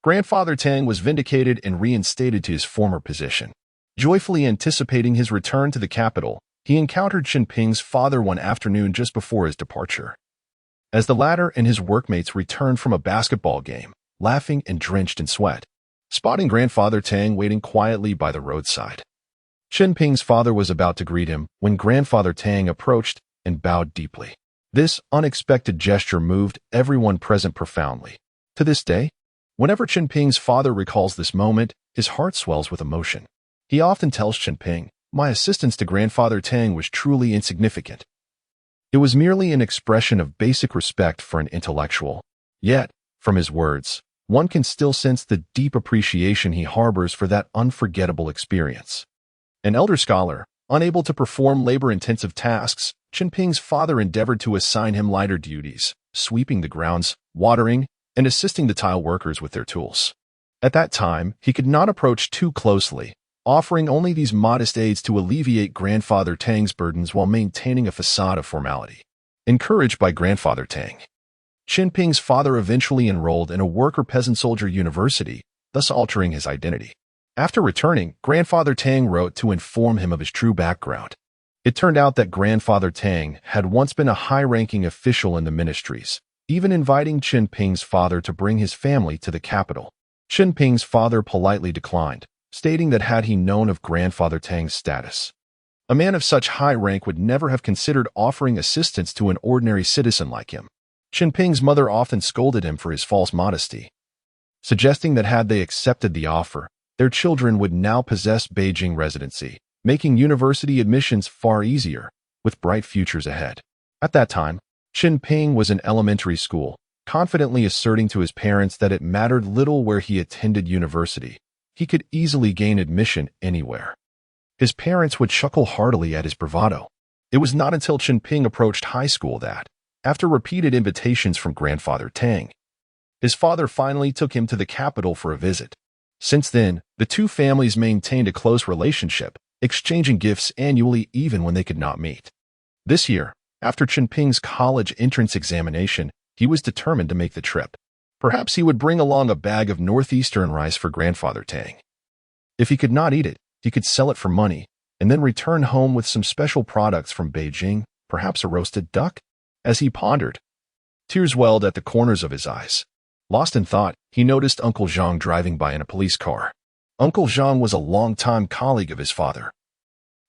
Grandfather Tang was vindicated and reinstated to his former position. Joyfully anticipating his return to the capital, he encountered Chen Ping's father one afternoon just before his departure. As the latter and his workmates returned from a basketball game, laughing and drenched in sweat, spotting Grandfather Tang waiting quietly by the roadside, Chen Ping's father was about to greet him when Grandfather Tang approached and bowed deeply. This unexpected gesture moved everyone present profoundly. To this day, whenever Chen Ping's father recalls this moment, his heart swells with emotion. He often tells Chen Ping, "My assistance to Grandfather Tang was truly insignificant. It was merely an expression of basic respect for an intellectual." Yet, from his words, one can still sense the deep appreciation he harbors for that unforgettable experience. An elder scholar, unable to perform labor-intensive tasks, Chen Ping's father endeavored to assign him lighter duties, sweeping the grounds, watering, and assisting the tile workers with their tools. At that time, he could not approach too closely, offering only these modest aids to alleviate Grandfather Tang's burdens while maintaining a facade of formality. Encouraged by Grandfather Tang, Chen Ping's father eventually enrolled in a worker-peasant-soldier university, thus altering his identity. After returning, Grandfather Tang wrote to inform him of his true background. It turned out that Grandfather Tang had once been a high-ranking official in the ministries, even inviting Chen Ping's father to bring his family to the capital. Chen Ping's father politely declined, stating that had he known of Grandfather Tang's status, a man of such high rank would never have considered offering assistance to an ordinary citizen like him. Chen Ping's mother often scolded him for his false modesty, suggesting that had they accepted the offer, their children would now possess Beijing residency, making university admissions far easier, with bright futures ahead. At that time, Chen Ping was in elementary school, confidently asserting to his parents that it mattered little where he attended university. He could easily gain admission anywhere. His parents would chuckle heartily at his bravado. It was not until Chen Ping approached high school that, after repeated invitations from Grandfather Tang, his father finally took him to the capital for a visit. Since then, the two families maintained a close relationship, exchanging gifts annually even when they could not meet. This year, after Chen Ping's college entrance examination, he was determined to make the trip. Perhaps he would bring along a bag of northeastern rice for Grandfather Tang. If he could not eat it, he could sell it for money, and then return home with some special products from Beijing, perhaps a roasted duck? As he pondered, tears welled at the corners of his eyes. Lost in thought, he noticed Uncle Zhang driving by in a police car. Uncle Zhang was a longtime colleague of his father,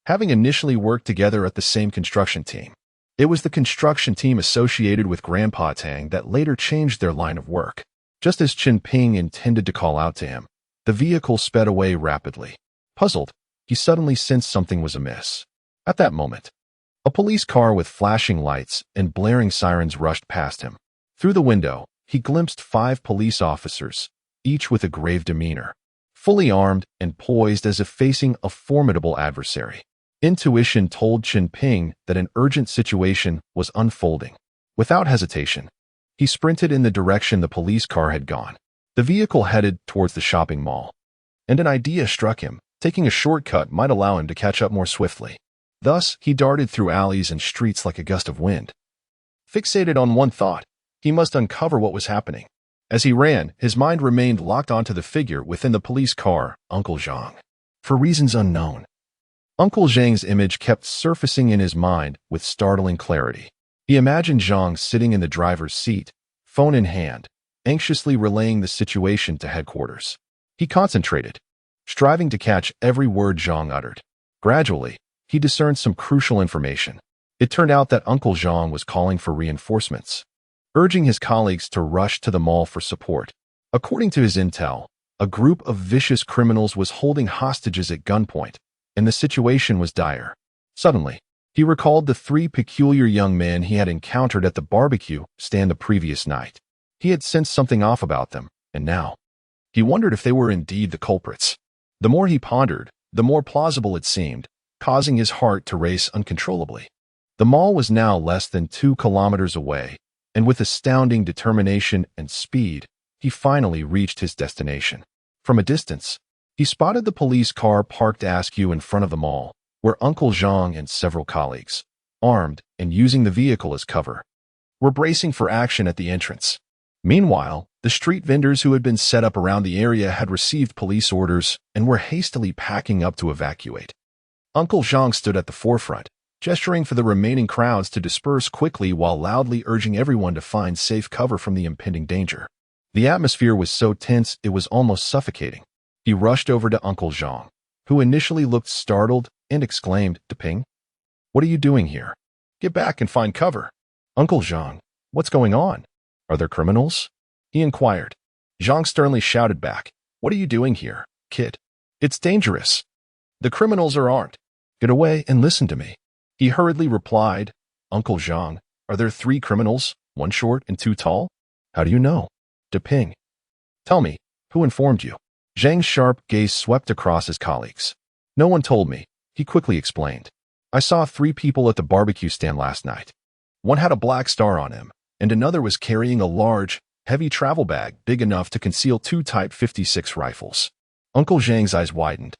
having initially worked together at the same construction team. It was the construction team associated with Grandpa Tang that later changed their line of work. Just as Chen Ping intended to call out to him, the vehicle sped away rapidly. Puzzled, he suddenly sensed something was amiss. At that moment, a police car with flashing lights and blaring sirens rushed past him. Through the window, he glimpsed 5 police officers, each with a grave demeanor, fully armed and poised as if facing a formidable adversary. Intuition told Chen Ping that an urgent situation was unfolding. Without hesitation, he sprinted in the direction the police car had gone. The vehicle headed towards the shopping mall, and an idea struck him. Taking a shortcut might allow him to catch up more swiftly. Thus, he darted through alleys and streets like a gust of wind. Fixated on one thought, he must uncover what was happening. As he ran, his mind remained locked onto the figure within the police car, Uncle Zhang. For reasons unknown, Uncle Zhang's image kept surfacing in his mind with startling clarity. He imagined Zhang sitting in the driver's seat, phone in hand, anxiously relaying the situation to headquarters. He concentrated, striving to catch every word Zhang uttered. Gradually, he discerned some crucial information. It turned out that Uncle Zhang was calling for reinforcements, urging his colleagues to rush to the mall for support. According to his intel, a group of vicious criminals was holding hostages at gunpoint, and the situation was dire. Suddenly, he recalled the 3 peculiar young men he had encountered at the barbecue stand the previous night. He had sensed something off about them, and now, he wondered if they were indeed the culprits. The more he pondered, the more plausible it seemed, causing his heart to race uncontrollably. The mall was now less than 2 kilometers away, and with astounding determination and speed, he finally reached his destination. From a distance, he spotted the police car parked askew in front of the mall, where Uncle Zhang and several colleagues, armed and using the vehicle as cover, were bracing for action at the entrance. Meanwhile, the street vendors who had been set up around the area had received police orders and were hastily packing up to evacuate. Uncle Zhang stood at the forefront, gesturing for the remaining crowds to disperse quickly while loudly urging everyone to find safe cover from the impending danger. The atmosphere was so tense it was almost suffocating. He rushed over to Uncle Zhang, who initially looked startled and exclaimed, "Ping, what are you doing here? Get back and find cover." "Uncle Zhang, what's going on? Are there criminals?" he inquired. Zhang sternly shouted back, "What are you doing here, kid? It's dangerous. The criminals are armed. Get away and listen to me." He hurriedly replied, "Uncle Zhang, are there 3 criminals, 1 short and 2 tall? How do you know?" Ping, "Tell me, who informed you?" Zhang's sharp gaze swept across his colleagues. "No one told me," he quickly explained. "I saw 3 people at the barbecue stand last night. One had a black star on him, and another was carrying a large, heavy travel bag big enough to conceal 2 Type 56 rifles." Uncle Zhang's eyes widened,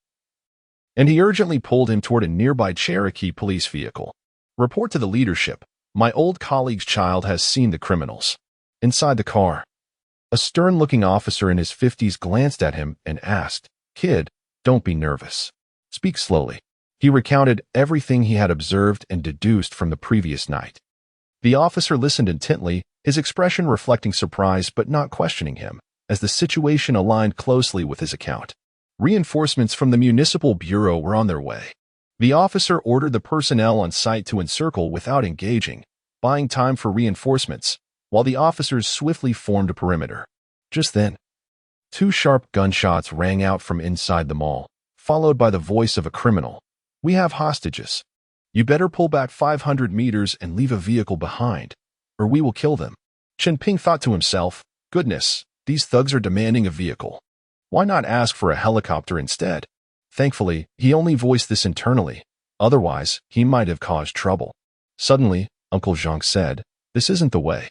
and he urgently pulled him toward a nearby Cherokee police vehicle. "Report to the leadership. My old colleague's child has seen the criminals." Inside the car, a stern-looking officer in his 50s glanced at him and asked, "Kid, don't be nervous. Speak slowly." He recounted everything he had observed and deduced from the previous night. The officer listened intently, his expression reflecting surprise but not questioning him, as the situation aligned closely with his account. Reinforcements from the municipal bureau were on their way. The officer ordered the personnel on site to encircle without engaging, buying time for reinforcements, while the officers swiftly formed a perimeter. Just then, 2 sharp gunshots rang out from inside the mall, followed by the voice of a criminal. "We have hostages. You better pull back 500 meters and leave a vehicle behind, or we will kill them." Chen Ping thought to himself, "Goodness, these thugs are demanding a vehicle. Why not ask for a helicopter instead?" Thankfully, he only voiced this internally. Otherwise, he might have caused trouble. Suddenly, Uncle Zhang said, "This isn't the way.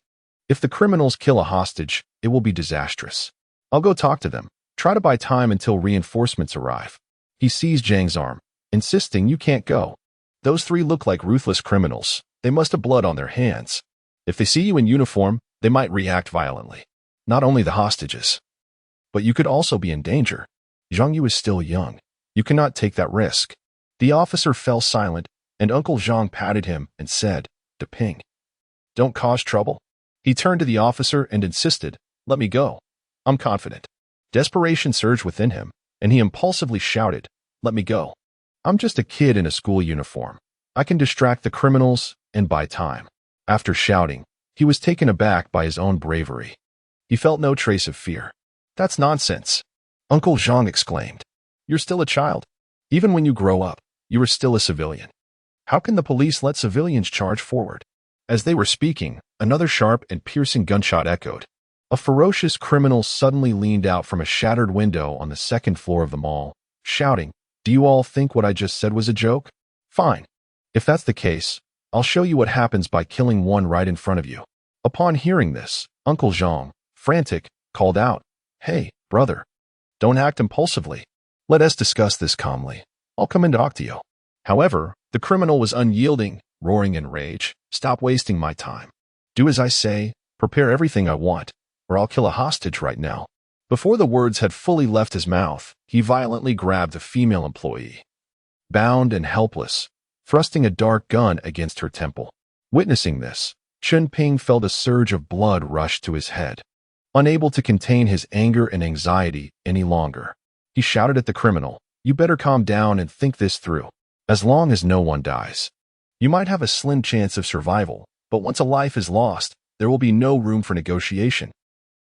If the criminals kill a hostage, it will be disastrous. I'll go talk to them. Try to buy time until reinforcements arrive." He seized Zhang's arm, insisting, "You can't go. Those 3 look like ruthless criminals. They must have blood on their hands. If they see you in uniform, they might react violently. Not only the hostages, but you could also be in danger. Zhang Yu is still young. You cannot take that risk. The officer fell silent, and Uncle Zhang patted him and said, Ping, don't cause trouble. He turned to the officer and insisted, let me go. I'm confident. Desperation surged within him, and he impulsively shouted, let me go. I'm just a kid in a school uniform. I can distract the criminals and buy time. After shouting, he was taken aback by his own bravery. He felt no trace of fear. That's nonsense, Uncle Zhang exclaimed. You're still a child. Even when you grow up, you are still a civilian. How can the police let civilians charge forward? As they were speaking, another sharp and piercing gunshot echoed. A ferocious criminal suddenly leaned out from a shattered window on the second floor of the mall, shouting, do you all think what I just said was a joke? Fine. If that's the case, I'll show you what happens by killing one right in front of you. Upon hearing this, Uncle Zhang, frantic, called out, hey, brother, don't act impulsively. Let us discuss this calmly. I'll come and talk to you. However, the criminal was unyielding, roaring in rage. Stop wasting my time. Do as I say, prepare everything I want, or I'll kill a hostage right now. Before the words had fully left his mouth, he violently grabbed a female employee, bound and helpless, thrusting a dark gun against her temple. Witnessing this, Chen Ping felt a surge of blood rush to his head. Unable to contain his anger and anxiety any longer, he shouted at the criminal, you better calm down and think this through. As long as no one dies, you might have a slim chance of survival, but once a life is lost, there will be no room for negotiation.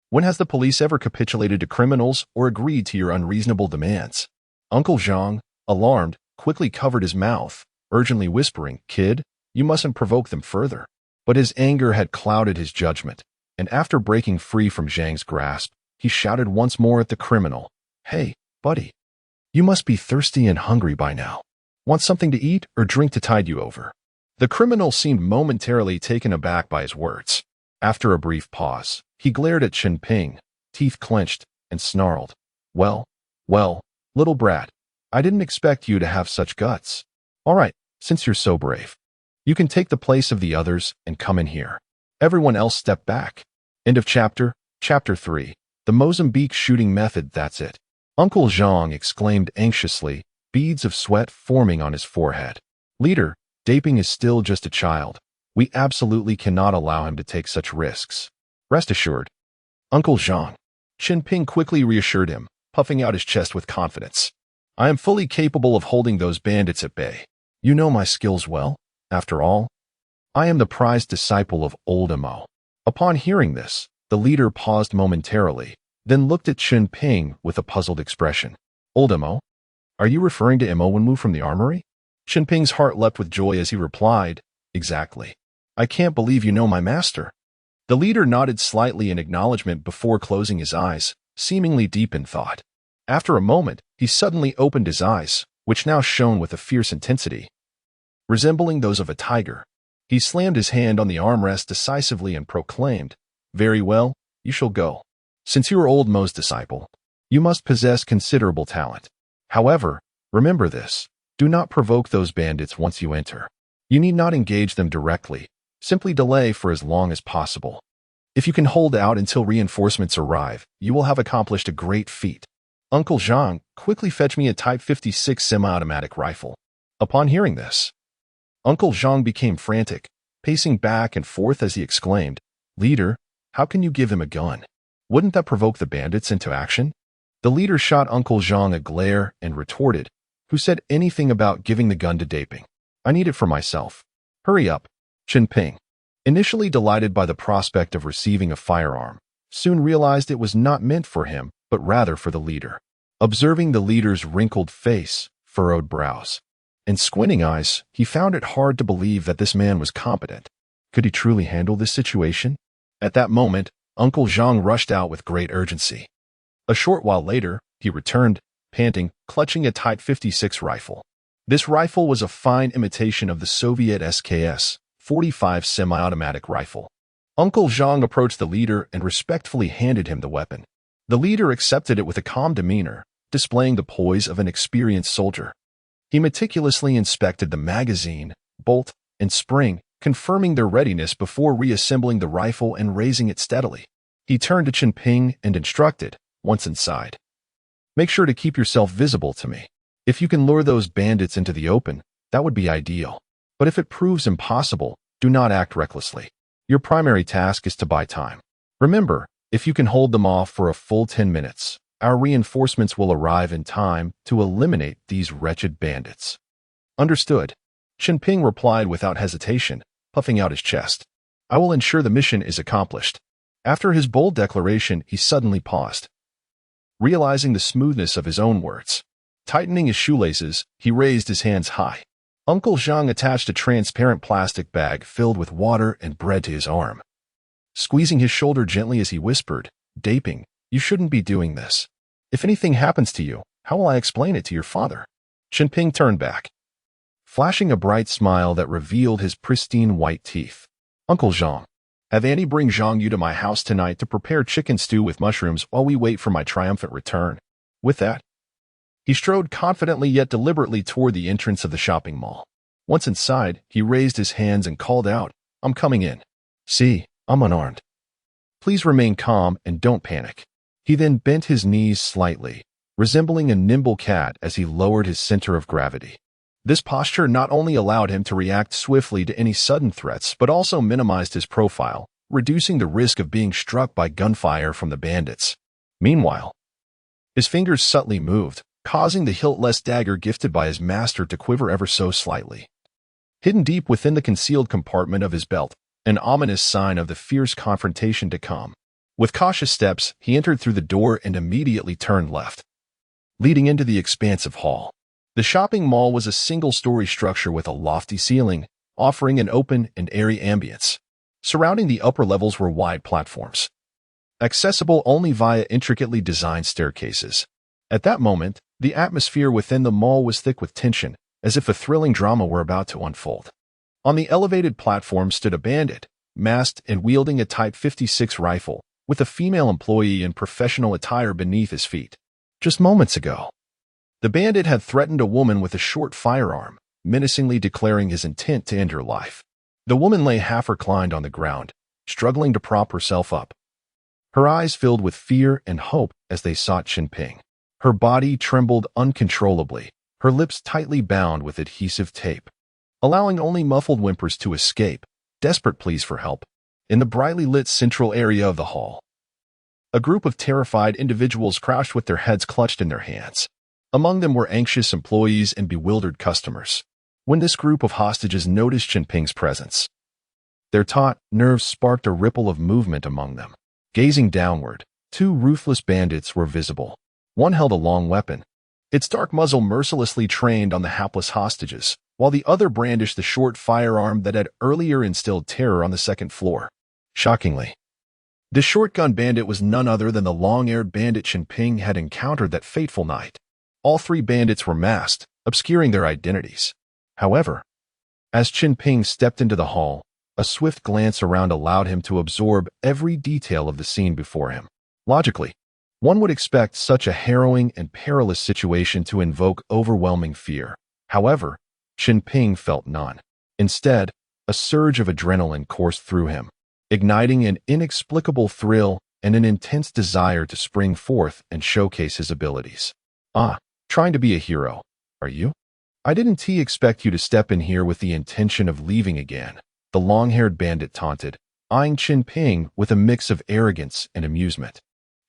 When has the police ever capitulated to criminals or agreed to your unreasonable demands? Uncle Zhang, alarmed, quickly covered his mouth, urgently whispering, kid, you mustn't provoke them further. But his anger had clouded his judgment, and after breaking free from Zhang's grasp, he shouted once more at the criminal, hey, buddy, you must be thirsty and hungry by now. Want something to eat or drink to tide you over? The criminal seemed momentarily taken aback by his words. After a brief pause, he glared at Chen Ping, teeth clenched, and snarled, well, little brat, I didn't expect you to have such guts. All right, since you're so brave, you can take the place of the others and come in here. Everyone else step back. End of chapter. Chapter 3. The Mozambique shooting method, that's it. Uncle Zhang exclaimed anxiously, beads of sweat forming on his forehead. Leader, Daping is still just a child. We absolutely cannot allow him to take such risks. Rest assured, Uncle Zhang. Chen Ping quickly reassured him, puffing out his chest with confidence. I am fully capable of holding those bandits at bay. You know my skills well. After all, I am the prized disciple of old Imo. Upon hearing this, the leader paused momentarily, then looked at Chen Ping with a puzzled expression. Old Imo? Are you referring to Imo when moved from the armory? Chen Ping's heart leapt with joy as he replied, exactly. I can't believe you know my master. The leader nodded slightly in acknowledgement before closing his eyes, seemingly deep in thought. After a moment, he suddenly opened his eyes, which now shone with a fierce intensity, resembling those of a tiger. He slammed his hand on the armrest decisively and proclaimed, very well, you shall go. Since you are old Mo's disciple, you must possess considerable talent. However, remember this, do not provoke those bandits once you enter. You need not engage them directly, simply delay for as long as possible. If you can hold out until reinforcements arrive, you will have accomplished a great feat. Uncle Zhang, quickly fetch me a Type 56 semi-automatic rifle. Upon hearing this, Uncle Zhang became frantic, pacing back and forth as he exclaimed, Leader, how can you give him a gun? Wouldn't that provoke the bandits into action? The leader shot Uncle Zhang a glare and retorted, who said anything about giving the gun to Daping? I need it for myself. Hurry up. Chen Ping, initially delighted by the prospect of receiving a firearm, soon realized it was not meant for him, but rather for the leader. Observing the leader's wrinkled face, furrowed brows, and squinting eyes, he found it hard to believe that this man was competent. Could he truly handle this situation? At that moment, Uncle Zhang rushed out with great urgency. A short while later, he returned, panting, clutching a Type 56 rifle. This rifle was a fine imitation of the Soviet SKS-45 semi-automatic rifle. Uncle Zhang approached the leader and respectfully handed him the weapon. The leader accepted it with a calm demeanor, displaying the poise of an experienced soldier. He meticulously inspected the magazine, bolt, and spring, confirming their readiness before reassembling the rifle and raising it steadily. He turned to Chen Ping and instructed, once inside, "Make sure to keep yourself visible to me. If you can lure those bandits into the open, that would be ideal. But if it proves impossible, do not act recklessly. Your primary task is to buy time. Remember, if you can hold them off for a full 10 minutes, our reinforcements will arrive in time to eliminate these wretched bandits." "Understood," Chen Ping replied without hesitation, puffing out his chest. "I will ensure the mission is accomplished." After his bold declaration, he suddenly paused, realizing the smoothness of his own words. Tightening his shoelaces, he raised his hands high. Uncle Zhang attached a transparent plastic bag filled with water and bread to his arm. Squeezing his shoulder gently as he whispered, "Daping, you shouldn't be doing this. If anything happens to you, how will I explain it to your father?" Chen Ping turned back, flashing a bright smile that revealed his pristine white teeth. "Uncle Zhang, have Annie bring Zhang Yu to my house tonight to prepare chicken stew with mushrooms while we wait for my triumphant return." With that, he strode confidently yet deliberately toward the entrance of the shopping mall. Once inside, he raised his hands and called out, "I'm coming in. See, I'm unarmed. Please remain calm and don't panic." He then bent his knees slightly, resembling a nimble cat as he lowered his center of gravity. This posture not only allowed him to react swiftly to any sudden threats, but also minimized his profile, reducing the risk of being struck by gunfire from the bandits. Meanwhile, his fingers subtly moved, causing the hiltless dagger gifted by his master to quiver ever so slightly. Hidden deep within the concealed compartment of his belt, an ominous sign of the fierce confrontation to come. With cautious steps, he entered through the door and immediately turned left, leading into the expansive hall. The shopping mall was a single-story structure with a lofty ceiling, offering an open and airy ambience. Surrounding the upper levels were wide platforms, accessible only via intricately designed staircases. At that moment, the atmosphere within the mall was thick with tension, as if a thrilling drama were about to unfold. On the elevated platform stood a bandit, masked and wielding a Type 56 rifle, with a female employee in professional attire beneath his feet. Just moments ago, the bandit had threatened a woman with a short firearm, menacingly declaring his intent to end her life. The woman lay half reclined on the ground, struggling to prop herself up. Her eyes filled with fear and hope as they sought Chen Ping. Her body trembled uncontrollably, her lips tightly bound with adhesive tape, allowing only muffled whimpers to escape, desperate pleas for help. In the brightly lit central area of the hall, a group of terrified individuals crouched with their heads clutched in their hands. Among them were anxious employees and bewildered customers. When this group of hostages noticed Chen Ping's presence, their taut nerves sparked a ripple of movement among them. Gazing downward, two ruthless bandits were visible. One held a long weapon, its dark muzzle mercilessly trained on the hapless hostages, while the other brandished the short firearm that had earlier instilled terror on the second floor. Shockingly, the shotgun bandit was none other than the long-haired bandit Chen Ping had encountered that fateful night. All three bandits were masked, obscuring their identities. However, as Chen Ping stepped into the hall, a swift glance around allowed him to absorb every detail of the scene before him. Logically, one would expect such a harrowing and perilous situation to invoke overwhelming fear. However, Chen Ping felt none. Instead, a surge of adrenaline coursed through him, igniting an inexplicable thrill and an intense desire to spring forth and showcase his abilities. "Ah, trying to be a hero, are you? I didn't expect you to step in here with the intention of leaving again," the long-haired bandit taunted, eyeing Chen Ping with a mix of arrogance and amusement.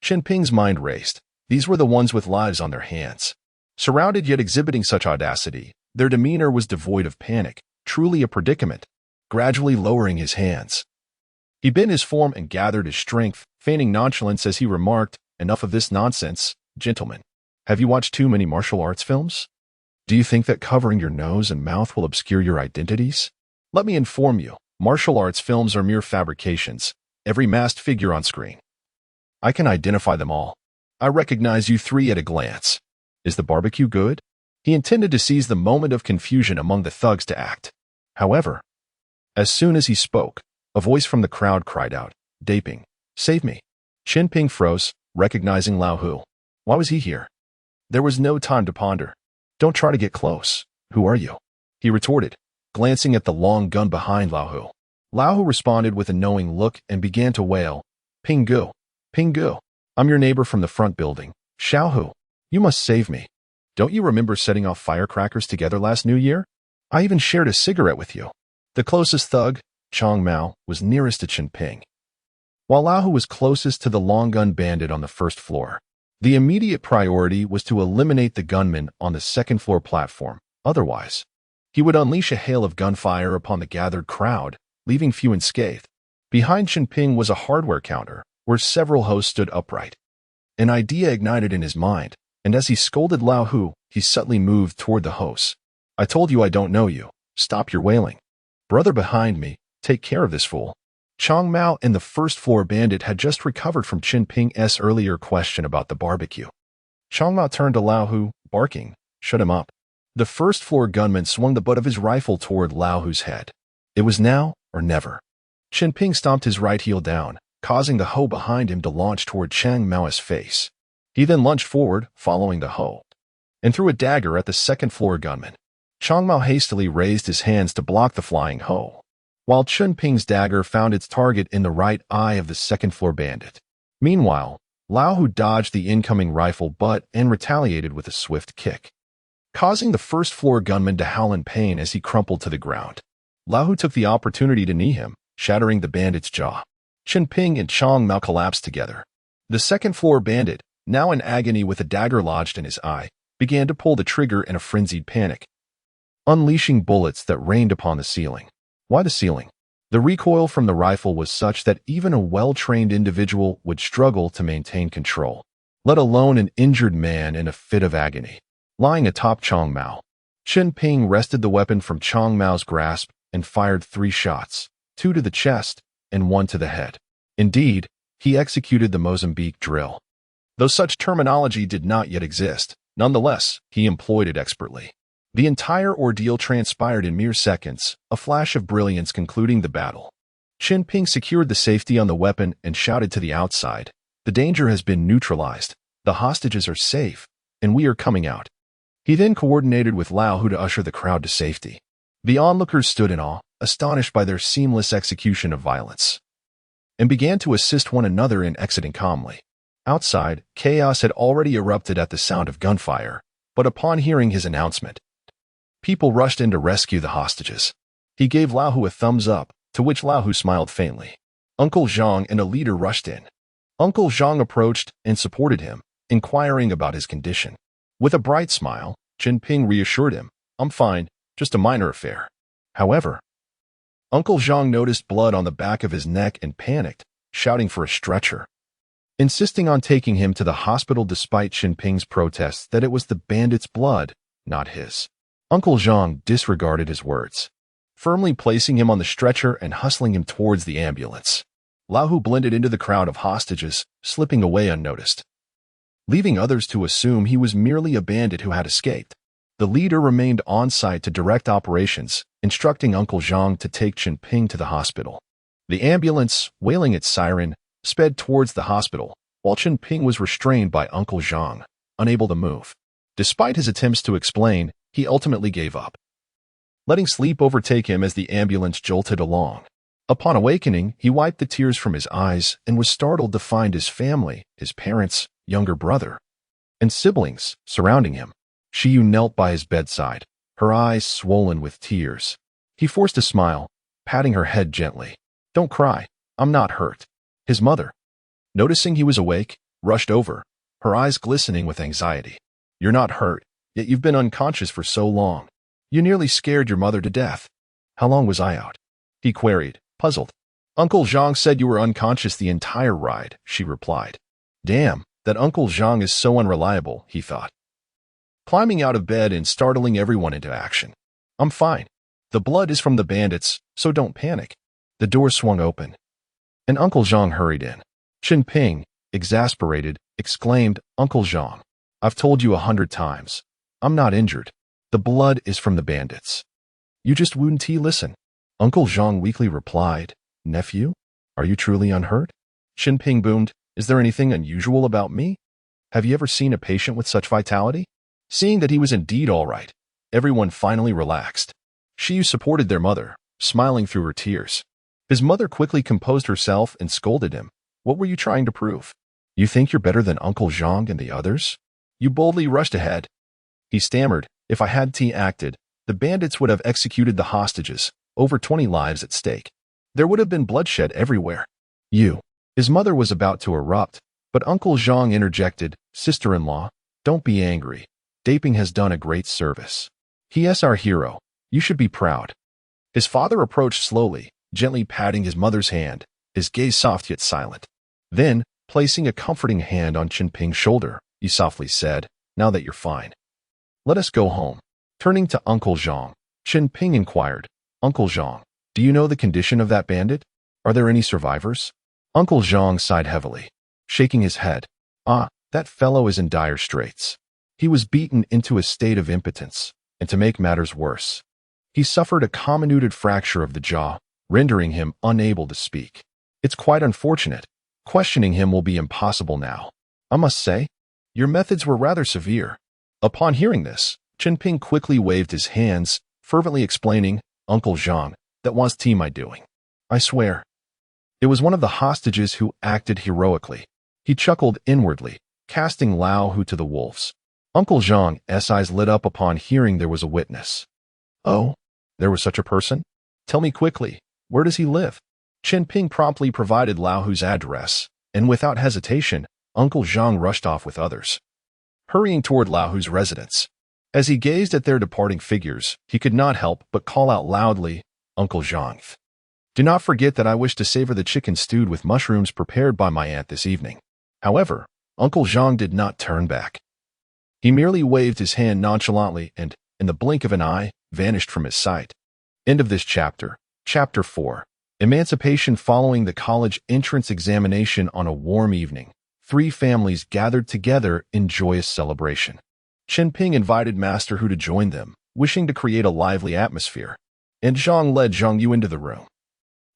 Chen Ping's mind raced. These were the ones with lives on their hands. Surrounded yet exhibiting such audacity, their demeanor was devoid of panic, truly a predicament. Gradually lowering his hands, he bent his form and gathered his strength, feigning nonchalance as he remarked, "Enough of this nonsense, gentlemen. Have you watched too many martial arts films? Do you think that covering your nose and mouth will obscure your identities? Let me inform you, martial arts films are mere fabrications. Every masked figure on screen, I can identify them all. I recognize you three at a glance. Is the barbecue good?" He intended to seize the moment of confusion among the thugs to act. However, as soon as he spoke, a voice from the crowd cried out, "Daping, save me." Chen Ping froze, recognizing Lao Hu. Why was he here? There was no time to ponder. "Don't try to get close. Who are you?" he retorted, glancing at the long gun behind Lao Hu. Lao Hu responded with a knowing look and began to wail, "Ping Gu, Pingu, I'm your neighbor from the front building. Xiaohu, you must save me. Don't you remember setting off firecrackers together last New Year? I even shared a cigarette with you. The closest thug, Chong Mao, was nearest to Chen Ping, while Laohu was closest to the long-gun bandit on the first floor. The immediate priority was to eliminate the gunman on the second-floor platform. Otherwise, he would unleash a hail of gunfire upon the gathered crowd, leaving few unscathed. Behind Chunping was a hardware counter, where several hosts stood upright. An idea ignited in his mind, and as he scolded Laohu, he subtly moved toward the hosts. I told you I don't know you. Stop your wailing. Brother behind me, take care of this fool. Chong Mao and the first-floor bandit had just recovered from Chen Ping's earlier question about the barbecue. Chong Mao turned to Laohu, barking, shut him up. The first-floor gunman swung the butt of his rifle toward Laohu's head. It was now or never. Chen Ping stomped his right heel down, causing the hoe behind him to launch toward Chang Mao's face. He then lunged forward, following the hoe, and threw a dagger at the second-floor gunman. Chong Mao hastily raised his hands to block the flying hoe, while Chen Ping's dagger found its target in the right eye of the second-floor bandit. Meanwhile, Laohu dodged the incoming rifle butt and retaliated with a swift kick, causing the first-floor gunman to howl in pain as he crumpled to the ground. Laohu took the opportunity to knee him, shattering the bandit's jaw. Chen Ping and Chong Mao collapsed together. The second-floor bandit, now in agony with a dagger lodged in his eye, began to pull the trigger in a frenzied panic, unleashing bullets that rained upon the ceiling. Why the ceiling? The recoil from the rifle was such that even a well-trained individual would struggle to maintain control, let alone an injured man in a fit of agony. Lying atop Chong Mao, Chen Ping wrested the weapon from Chong Mao's grasp and fired 3 shots, 2 to the chest and 1 to the head. Indeed, he executed the Mozambique drill. Though such terminology did not yet exist, nonetheless, he employed it expertly. The entire ordeal transpired in mere seconds, a flash of brilliance concluding the battle. Chen Ping secured the safety on the weapon and shouted to the outside, "The danger has been neutralized, the hostages are safe, and we are coming out." He then coordinated with Laohu to usher the crowd to safety. The onlookers stood in awe, astonished by their seamless execution of violence, and began to assist one another in exiting calmly. Outside, chaos had already erupted at the sound of gunfire, but upon hearing his announcement, people rushed in to rescue the hostages. He gave Laohu a thumbs up, to which Laohu smiled faintly. Uncle Zhang and a leader rushed in. Uncle Zhang approached and supported him, inquiring about his condition. With a bright smile, Chen Ping reassured him, "I'm fine, just a minor affair." However, Uncle Zhang noticed blood on the back of his neck and panicked, shouting for a stretcher, insisting on taking him to the hospital despite Chen Ping's protests that it was the bandit's blood, not his. Uncle Zhang disregarded his words, firmly placing him on the stretcher and hustling him towards the ambulance. Laohu blended into the crowd of hostages, slipping away unnoticed, leaving others to assume he was merely a bandit who had escaped. The leader remained on site to direct operations, instructing Uncle Zhang to take Chen Ping to the hospital. The ambulance, wailing its siren, sped towards the hospital, while Chen Ping was restrained by Uncle Zhang, unable to move. Despite his attempts to explain, he ultimately gave up, letting sleep overtake him as the ambulance jolted along. Upon awakening, he wiped the tears from his eyes and was startled to find his family, his parents, younger brother, and siblings surrounding him. Shiyu knelt by his bedside, her eyes swollen with tears. He forced a smile, patting her head gently. "Don't cry, I'm not hurt." His mother, noticing he was awake, rushed over, her eyes glistening with anxiety. "You're not hurt, yet you've been unconscious for so long. You nearly scared your mother to death." "How long was I out?" he queried, puzzled. "Uncle Zhang said you were unconscious the entire ride," she replied. Damn, that Uncle Zhang is so unreliable, he thought, climbing out of bed and startling everyone into action. "I'm fine. The blood is from the bandits, so don't panic." The door swung open, and Uncle Zhang hurried in. Chen Ping, exasperated, exclaimed, "Uncle Zhang, I've told you 100 times. I'm not injured. The blood is from the bandits. You just wouldn't listen." Uncle Zhang weakly replied, "Nephew, are you truly unhurt?" Chen Ping boomed, "Is there anything unusual about me? Have you ever seen a patient with such vitality?" Seeing that he was indeed all right, everyone finally relaxed. Shiyu supported their mother, smiling through her tears. His mother quickly composed herself and scolded him. "What were you trying to prove?" You think you're better than Uncle Zhang and the others? You boldly rushed ahead. He stammered, if I had acted, the bandits would have executed the hostages, over 20 lives at stake. There would have been bloodshed everywhere. You. His mother was about to erupt, but Uncle Zhang interjected, sister-in-law, don't be angry. Daping has done a great service. He is our hero. You should be proud. His father approached slowly, gently patting his mother's hand, his gaze soft yet silent. Then, placing a comforting hand on Chen Ping's shoulder, he softly said, now that you're fine, let us go home. Turning to Uncle Zhang, Chen Ping inquired, Uncle Zhang, do you know the condition of that bandit? Are there any survivors? Uncle Zhang sighed heavily, shaking his head. That fellow is in dire straits. He was beaten into a state of impotence, and to make matters worse, he suffered a comminuted fracture of the jaw, rendering him unable to speak. It's quite unfortunate. Questioning him will be impossible now. I must say, your methods were rather severe. Upon hearing this, Chen Ping quickly waved his hands, fervently explaining, Uncle Zhang, that was my doing. I swear. It was one of the hostages who acted heroically. He chuckled inwardly, casting Lao Hu to the wolves. Uncle Zhang's eyes lit up upon hearing there was a witness. Oh, there was such a person? Tell me quickly, where does he live? Chen Ping promptly provided Lao Hu's address, and without hesitation, Uncle Zhang rushed off with others, hurrying toward Lao Hu's residence. As he gazed at their departing figures, he could not help but call out loudly, Uncle Zhang, do not forget that I wish to savor the chicken stewed with mushrooms prepared by my aunt this evening. However, Uncle Zhang did not turn back. He merely waved his hand nonchalantly and, in the blink of an eye, vanished from his sight. End of this chapter. Chapter 4. Emancipation. Following the college entrance examination on a warm evening, 3 families gathered together in joyous celebration. Chen Ping invited Master Hu to join them, wishing to create a lively atmosphere, and Zhang led Zhang Yu into the room,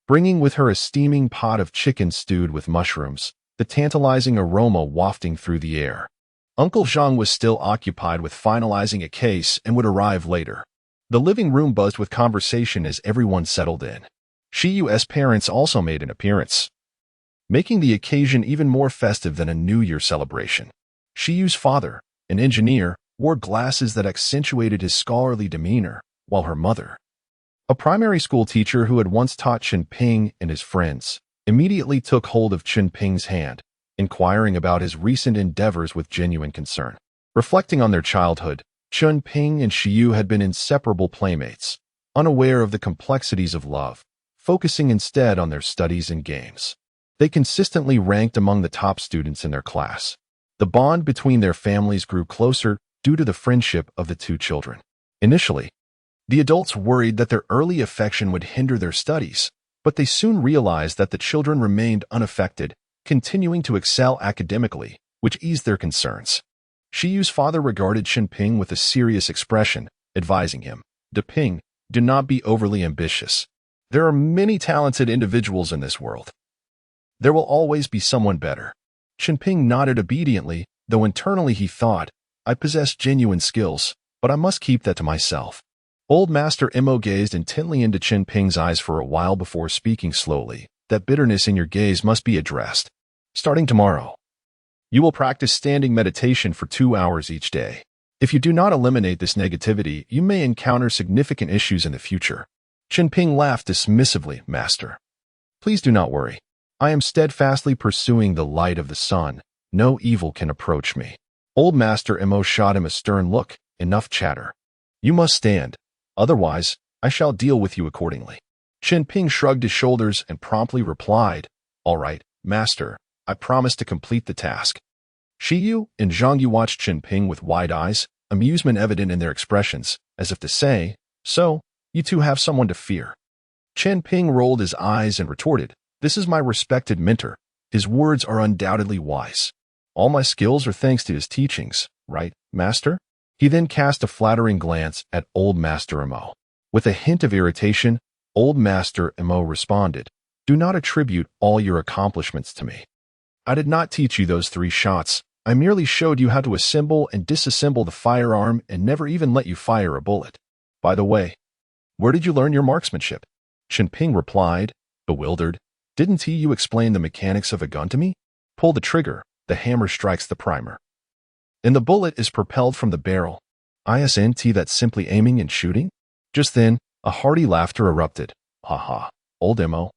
bringing with her a steaming pot of chicken stewed with mushrooms, the tantalizing aroma wafting through the air. Uncle Zhang was still occupied with finalizing a case and would arrive later. The living room buzzed with conversation as everyone settled in. Shi Yu's parents also made an appearance, making the occasion even more festive than a New Year celebration. Shi Yu's father, an engineer, wore glasses that accentuated his scholarly demeanor, while her mother, a primary school teacher who had once taught Chen Ping and his friends, immediately took hold of Chen Ping's hand, inquiring about his recent endeavors with genuine concern. Reflecting on their childhood, Chen Ping and Shi Yu had been inseparable playmates, unaware of the complexities of love, focusing instead on their studies and games. They consistently ranked among the top students in their class. The bond between their families grew closer due to the friendship of the 2 children. Initially, the adults worried that their early affection would hinder their studies, but they soon realized that the children remained unaffected, continuing to excel academically, which eased their concerns. Shi Yu's father regarded Chen Ping with a serious expression, advising him, Ping, do not be overly ambitious. There are many talented individuals in this world. There will always be someone better. Chen Ping nodded obediently, though internally he thought, I possess genuine skills, but I must keep that to myself. Old Master Mo gazed intently into Chen Ping's eyes for a while before speaking slowly. That bitterness in your gaze must be addressed. Starting tomorrow, you will practice standing meditation for 2 hours each day. If you do not eliminate this negativity, you may encounter significant issues in the future. Chen Ping laughed dismissively, Master. Please do not worry. I am steadfastly pursuing the light of the sun. No evil can approach me. Old Master Mo shot him a stern look. Enough chatter. You must stand. Otherwise, I shall deal with you accordingly. Chen Ping shrugged his shoulders and promptly replied, All right, Master, I promise to complete the task. Shi Yu and Zhang Yu watched Chen Ping with wide eyes, amusement evident in their expressions, as if to say, So, you 2 have someone to fear. Chen Ping rolled his eyes and retorted, This is my respected mentor. His words are undoubtedly wise. All my skills are thanks to his teachings, right, Master? He then cast a flattering glance at Old Master Mo. With a hint of irritation, Old Master Mo responded, Do not attribute all your accomplishments to me. I did not teach you those 3 shots. I merely showed you how to assemble and disassemble the firearm and never even let you fire a bullet. By the way, where did you learn your marksmanship? Chen Ping replied, bewildered, Didn't you explain the mechanics of a gun to me? Pull the trigger, the hammer strikes the primer, and the bullet is propelled from the barrel. Isn't that simply aiming and shooting? Just then, a hearty laughter erupted. Ha ha, old Mo.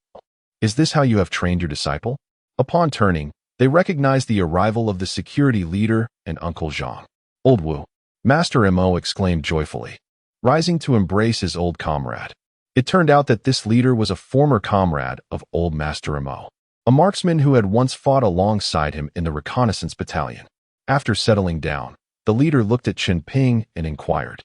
Is this how you have trained your disciple? Upon turning, they recognized the arrival of the security leader and Uncle Zhang. Old Wu. Master Mo exclaimed joyfully, rising to embrace his old comrade. It turned out that this leader was a former comrade of old Master Mo, a marksman who had once fought alongside him in the reconnaissance battalion. After settling down, the leader looked at Chen Ping and inquired,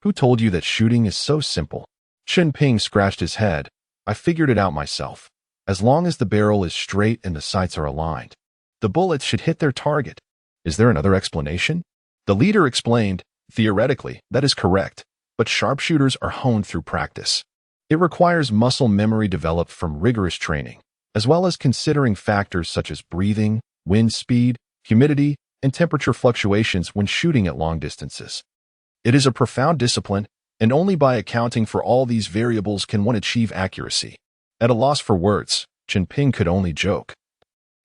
"Who told you that shooting is so simple?" Chen Ping scratched his head. "I figured it out myself. As long as the barrel is straight and the sights are aligned, the bullets should hit their target." "Is there another explanation?" The leader explained, "Theoretically, that is correct, but sharpshooters are honed through practice. It requires muscle memory developed from rigorous training, as well as considering factors such as breathing, wind speed, humidity, and temperature fluctuations when shooting at long distances. It is a profound discipline, and only by accounting for all these variables can one achieve accuracy." At a loss for words, Chunping could only joke.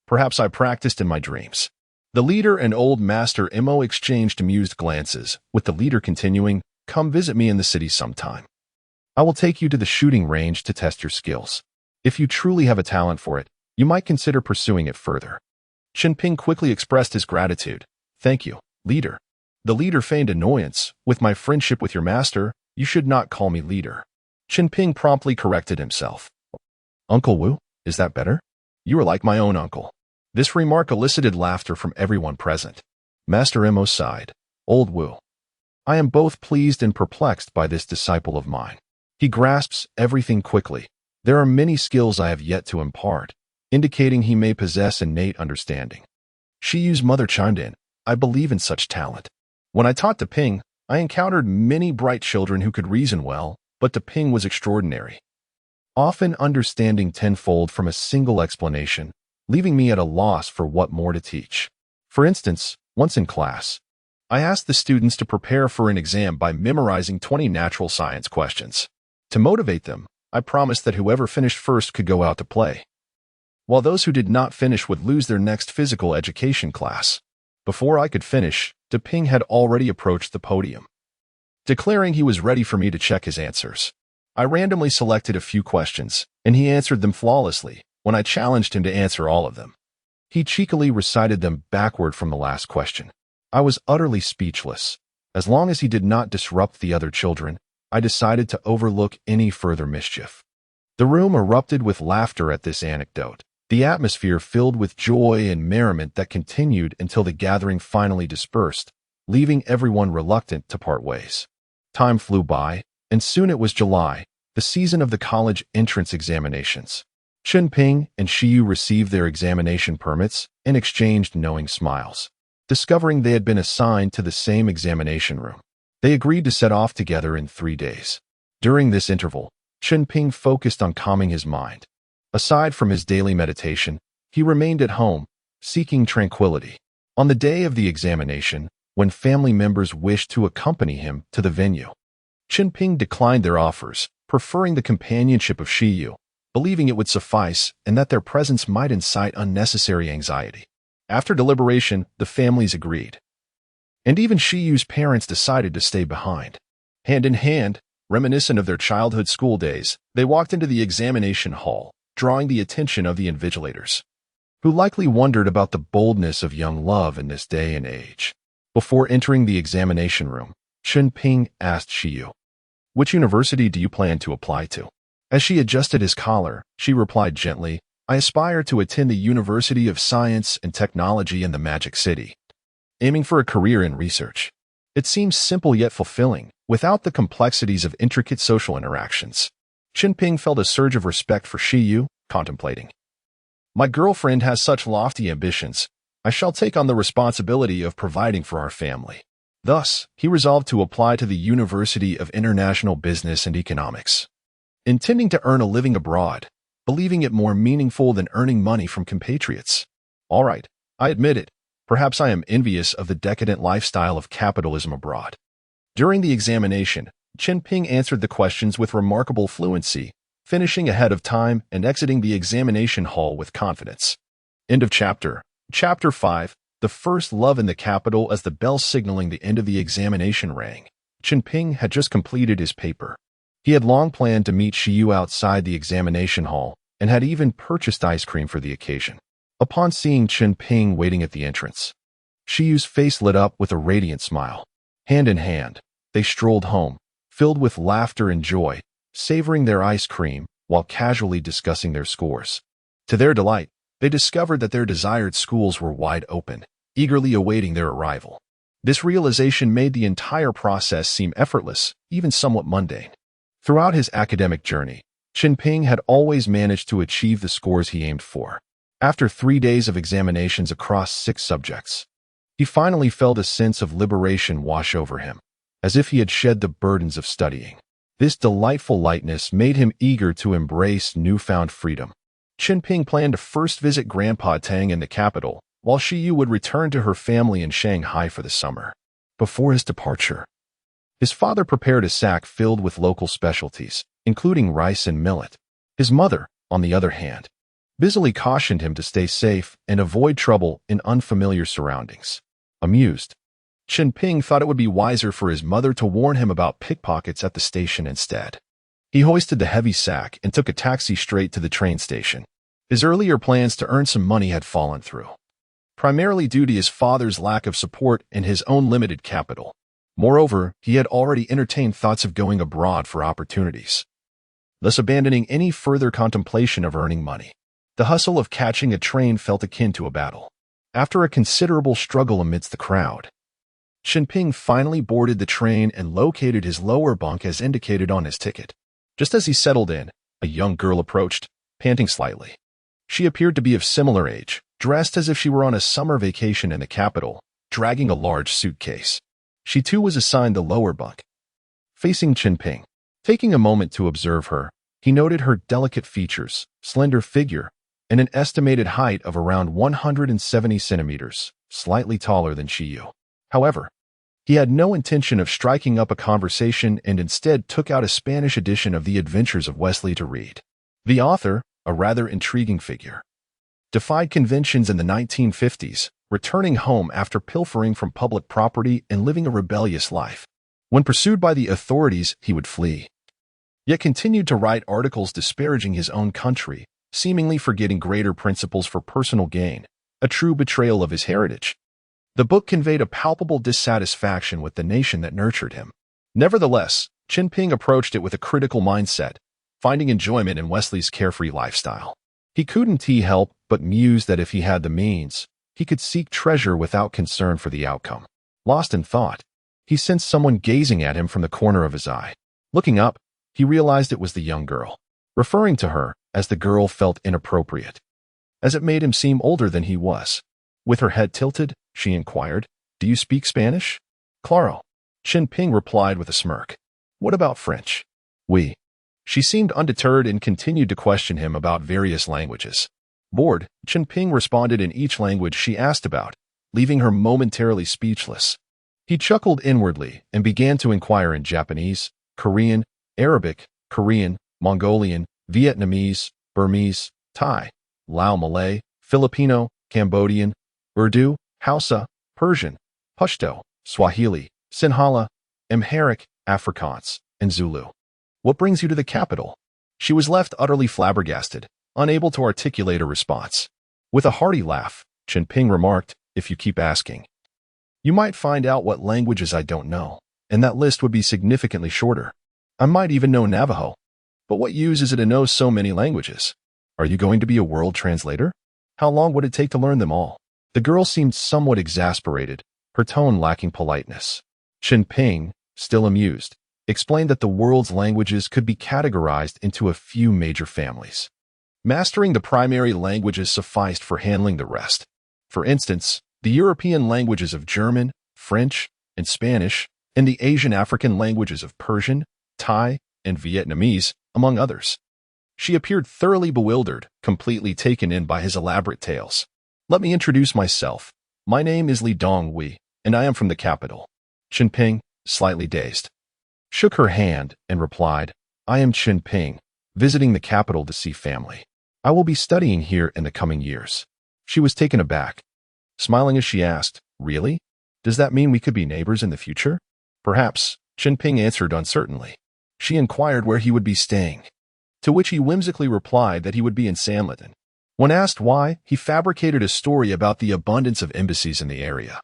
"Perhaps I practiced in my dreams." The leader and old Master Mo exchanged amused glances, with the leader continuing, "Come visit me in the city sometime. I will take you to the shooting range to test your skills. If you truly have a talent for it, you might consider pursuing it further." Chunping quickly expressed his gratitude. "Thank you, leader." The leader feigned annoyance. "With my friendship with your master, you should not call me leader." Chunping promptly corrected himself. "Uncle Wu, is that better? You are like my own uncle." This remark elicited laughter from everyone present. Master Mo sighed. "Old Wu, I am both pleased and perplexed by this disciple of mine. He grasps everything quickly. There are many skills I have yet to impart, indicating he may possess innate understanding." Shi Yu's mother chimed in, "I believe in such talent. When I taught Ping, I encountered many bright children who could reason well, but Ping was extraordinary, often understanding tenfold from a single explanation, leaving me at a loss for what more to teach. For instance, once in class, I asked the students to prepare for an exam by memorizing 20 natural science questions. To motivate them, I promised that whoever finished first could go out to play, while those who did not finish would lose their next physical education class. Before I could finish, Ping had already approached the podium, declaring he was ready for me to check his answers. I randomly selected a few questions, and he answered them flawlessly when I challenged him to answer all of them. He cheekily recited them backward from the last question. I was utterly speechless. As long as he did not disrupt the other children, I decided to overlook any further mischief. The room erupted with laughter at this anecdote, the atmosphere filled with joy and merriment that continued until the gathering finally dispersed, leaving everyone reluctant to part ways. Time flew by, and soon it was July, the season of the college entrance examinations. Chen Ping and Shi Yu received their examination permits and exchanged knowing smiles. Discovering they had been assigned to the same examination room, they agreed to set off together in 3 days. During this interval, Chen Ping focused on calming his mind. Aside from his daily meditation, he remained at home, seeking tranquility. On the day of the examination, when family members wished to accompany him to the venue, Chen Ping declined their offers, preferring the companionship of Shi Yu, believing it would suffice and that their presence might incite unnecessary anxiety. After deliberation, the families agreed, and even Shi Yu's parents decided to stay behind. Hand in hand, reminiscent of their childhood school days, they walked into the examination hall, drawing the attention of the invigilators, who likely wondered about the boldness of young love in this day and age. Before entering the examination room, Chen Ping asked Shi Yu, "Which university do you plan to apply to?" As she adjusted his collar, she replied gently, "I aspire to attend the University of Science and Technology in the Magic City, aiming for a career in research." It seems simple yet fulfilling, without the complexities of intricate social interactions. Chen Ping felt a surge of respect for Shi Yu, contemplating, "My girlfriend has such lofty ambitions. I shall take on the responsibility of providing for our family." Thus, he resolved to apply to the University of International Business and Economics, intending to earn a living abroad, believing it more meaningful than earning money from compatriots. All right, I admit it. Perhaps I am envious of the decadent lifestyle of capitalism abroad. During the examination, Chen Ping answered the questions with remarkable fluency, finishing ahead of time and exiting the examination hall with confidence. End of chapter. Chapter 5, the first love in the capital. As the bell signaling the end of the examination rang, Chen Ping had just completed his paper. He had long planned to meet Shiyu outside the examination hall and had even purchased ice cream for the occasion. Upon seeing Chen Ping waiting at the entrance, Shiyu's face lit up with a radiant smile. Hand in hand, they strolled home, filled with laughter and joy, savoring their ice cream while casually discussing their scores. To their delight, they discovered that their desired schools were wide open, eagerly awaiting their arrival. This realization made the entire process seem effortless, even somewhat mundane. Throughout his academic journey, Chen Ping had always managed to achieve the scores he aimed for. After 3 days of examinations across 6 subjects, he finally felt a sense of liberation wash over him, as if he had shed the burdens of studying. This delightful lightness made him eager to embrace newfound freedom. Chen Ping planned to first visit Grandpa Tang in the capital, while Shiyu would return to her family in Shanghai for the summer. Before his departure, his father prepared a sack filled with local specialties, including rice and millet. His mother, on the other hand, busily cautioned him to stay safe and avoid trouble in unfamiliar surroundings. Amused, Chen Ping thought it would be wiser for his mother to warn him about pickpockets at the station instead. He hoisted the heavy sack and took a taxi straight to the train station. His earlier plans to earn some money had fallen through, primarily due to his father's lack of support and his own limited capital. Moreover, he had already entertained thoughts of going abroad for opportunities, thus abandoning any further contemplation of earning money. The hustle of catching a train felt akin to a battle. After a considerable struggle amidst the crowd, Chen Ping finally boarded the train and located his lower bunk as indicated on his ticket. Just as he settled in, a young girl approached, panting slightly. She appeared to be of similar age, dressed as if she were on a summer vacation in the capital, dragging a large suitcase. She too was assigned the lower bunk, facing Chen Ping. Taking a moment to observe her, he noted her delicate features, slender figure, and an estimated height of around 170 centimeters, slightly taller than Shiyu. However, he had no intention of striking up a conversation and instead took out a Spanish edition of The Adventures of Wesley to read. The author, a rather intriguing figure, defied conventions in the 1950s, returning home after pilfering from public property and living a rebellious life. When pursued by the authorities, he would flee, yet continued to write articles disparaging his own country, seemingly forgetting greater principles for personal gain, a true betrayal of his heritage. The book conveyed a palpable dissatisfaction with the nation that nurtured him. Nevertheless, Chen Ping approached it with a critical mindset, finding enjoyment in Wesley's carefree lifestyle. He couldn't help but muse that if he had the means, he could seek treasure without concern for the outcome. Lost in thought, he sensed someone gazing at him from the corner of his eye. Looking up, he realized it was the young girl. Referring to her as the girl felt inappropriate, as it made him seem older than he was. With her head tilted, she inquired, "Do you speak Spanish?" "Claro." Chen Ping replied with a smirk. "What about French?" "Oui." She seemed undeterred and continued to question him about various languages. Bored, Chen Ping responded in each language she asked about, leaving her momentarily speechless. He chuckled inwardly and began to inquire in Japanese, Korean, Arabic, Korean, Mongolian, Vietnamese, Burmese, Thai, Lao Malay, Filipino, Cambodian, Urdu, Hausa, Persian, Pashto, Swahili, Sinhala, Amharic, Afrikaans, and Zulu. "What brings you to the capital?" She was left utterly flabbergasted, unable to articulate a response. With a hearty laugh, Chen Ping remarked, "If you keep asking, you might find out what languages I don't know, and that list would be significantly shorter. I might even know Navajo. But what use is it to know so many languages? Are you going to be a world translator? How long would it take to learn them all?" The girl seemed somewhat exasperated, her tone lacking politeness. Chen Ping, still amused, explained that the world's languages could be categorized into a few major families. Mastering the primary languages sufficed for handling the rest. For instance, the European languages of German, French, and Spanish, and the Asian African languages of Persian, Thai, and Vietnamese, among others. She appeared thoroughly bewildered, completely taken in by his elaborate tales. "Let me introduce myself. My name is Li Donghui, and I am from the capital." Chen Ping, slightly dazed, shook her hand and replied, "I am Chen Ping, visiting the capital to see family. I will be studying here in the coming years." She was taken aback. smiling as she asked, "Really? Does that mean we could be neighbors in the future?" "Perhaps," Chen Ping answered uncertainly. She inquired where he would be staying, to which he whimsically replied that he would be in Sanlitten. When asked why, he fabricated a story about the abundance of embassies in the area,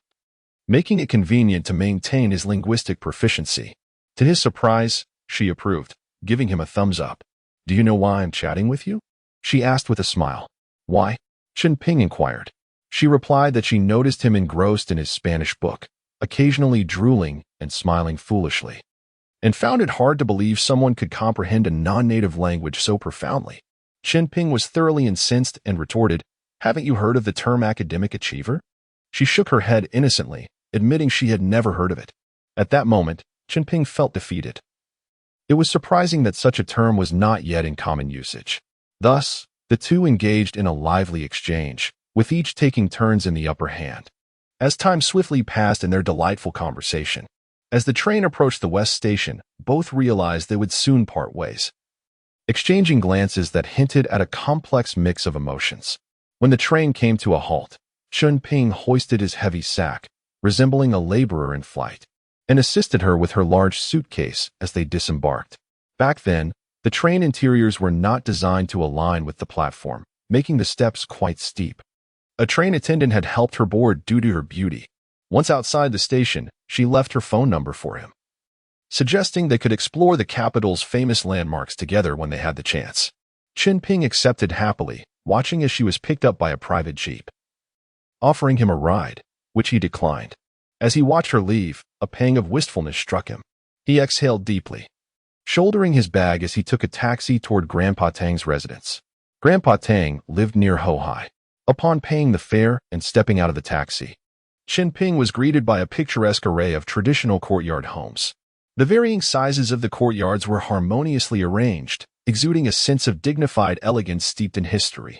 making it convenient to maintain his linguistic proficiency. To his surprise, she approved, giving him a thumbs up. "Do you know why I'm chatting with you?" she asked with a smile. "Why?" Chen Ping inquired. She replied that she noticed him engrossed in his Spanish book, occasionally drooling and smiling foolishly, and found it hard to believe someone could comprehend a non-native language so profoundly. Chen Ping was thoroughly incensed and retorted, "Haven't you heard of the term academic achiever?" She shook her head innocently, admitting she had never heard of it. At that moment, Chen Ping felt defeated. It was surprising that such a term was not yet in common usage. Thus, the two engaged in a lively exchange, with each taking turns in the upper hand. As time swiftly passed in their delightful conversation, as the train approached the West Station, both realized they would soon part ways, exchanging glances that hinted at a complex mix of emotions. When the train came to a halt, Chunping hoisted his heavy sack, resembling a laborer in flight, and assisted her with her large suitcase as they disembarked. Back then, the train interiors were not designed to align with the platform, making the steps quite steep. A train attendant had helped her board due to her beauty. Once outside the station, she left her phone number for him, suggesting they could explore the capital's famous landmarks together when they had the chance. Chen Ping accepted happily, watching as she was picked up by a private jeep, offering him a ride, which he declined. As he watched her leave, a pang of wistfulness struck him. He exhaled deeply, shouldering his bag as he took a taxi toward Grandpa Tang's residence. Grandpa Tang lived near Hohai. Upon paying the fare and stepping out of the taxi, Chen Ping was greeted by a picturesque array of traditional courtyard homes. The varying sizes of the courtyards were harmoniously arranged, exuding a sense of dignified elegance steeped in history,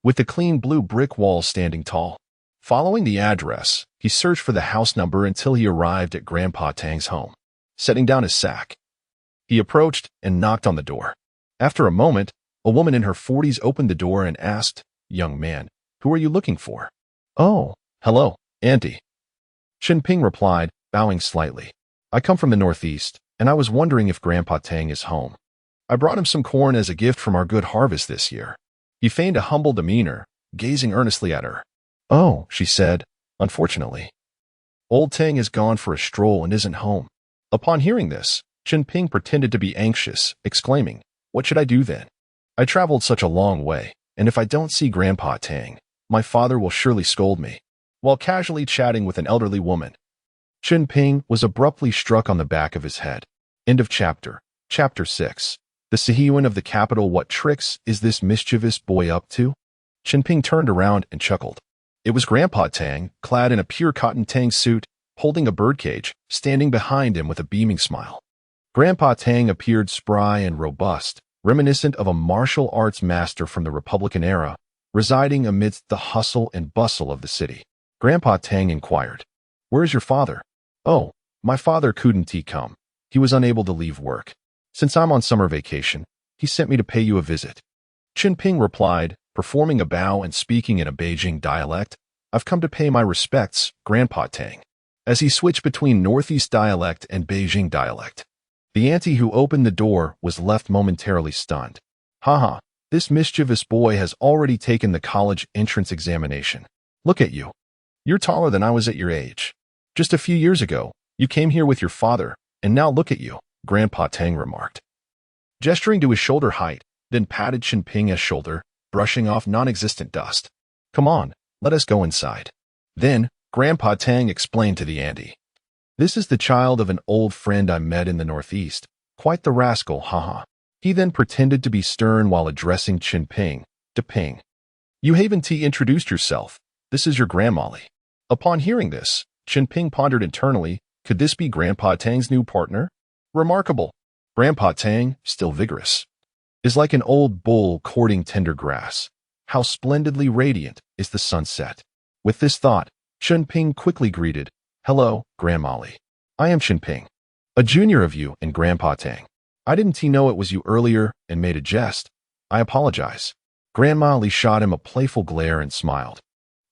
with the clean blue brick walls standing tall. Following the address, he searched for the house number until he arrived at Grandpa Tang's home. Setting down his sack, he approached and knocked on the door. After a moment, a woman in her 40s opened the door and asked, "Young man, who are you looking for?" "Oh, hello, Auntie," Chen Ping replied, bowing slightly. "I come from the Northeast, and I was wondering if Grandpa Tang is home. I brought him some corn as a gift from our good harvest this year." He feigned a humble demeanor, gazing earnestly at her. "Oh," she said, "unfortunately, old Tang is gone for a stroll and isn't home." Upon hearing this, Chen Ping pretended to be anxious, exclaiming, "What should I do then? I traveled such a long way, and if I don't see Grandpa Tang, my father will surely scold me." While casually chatting with an elderly woman, Chen Ping was abruptly struck on the back of his head. End of chapter. Chapter 6. The Sihuan of the capital. What tricks is this mischievous boy up to? Chen Ping turned around and chuckled. It was Grandpa Tang, clad in a pure cotton Tang suit, holding a birdcage, standing behind him with a beaming smile. Grandpa Tang appeared spry and robust, reminiscent of a martial arts master from the Republican era, residing amidst the hustle and bustle of the city. Grandpa Tang inquired, "Where is your father?" "Oh, my father couldn't come. He was unable to leave work. Since I'm on summer vacation, he sent me to pay you a visit." Chen Ping replied, performing a bow and speaking in a Beijing dialect, "I've come to pay my respects, Grandpa Tang." As he switched between Northeast dialect and Beijing dialect, the auntie who opened the door was left momentarily stunned. "Haha, this mischievous boy has already taken the college entrance examination. Look at you. You're taller than I was at your age. Just a few years ago, you came here with your father, and now look at you," Grandpa Tang remarked, gesturing to his shoulder height, then patted Chen Ping's shoulder, brushing off non-existent dust. "Come on, let us go inside." Then, Grandpa Tang explained to the auntie, "This is the child of an old friend I met in the Northeast. Quite the rascal, haha." He then pretended to be stern while addressing Chen Ping. "To Ping, you haven't introduced yourself. This is your grandmolly." Upon hearing this, Chen Ping pondered internally, could this be Grandpa Tang's new partner? Remarkable. Grandpa Tang, still vigorous, is like an old bull courting tender grass. How splendidly radiant is the sunset. With this thought, Chen Ping quickly greeted, "Hello, Grandmolly. I am Chen Ping, a junior of you and Grandpa Tang. I didn't know it was you earlier and made a jest. I apologize." Grandmolly shot him a playful glare and smiled.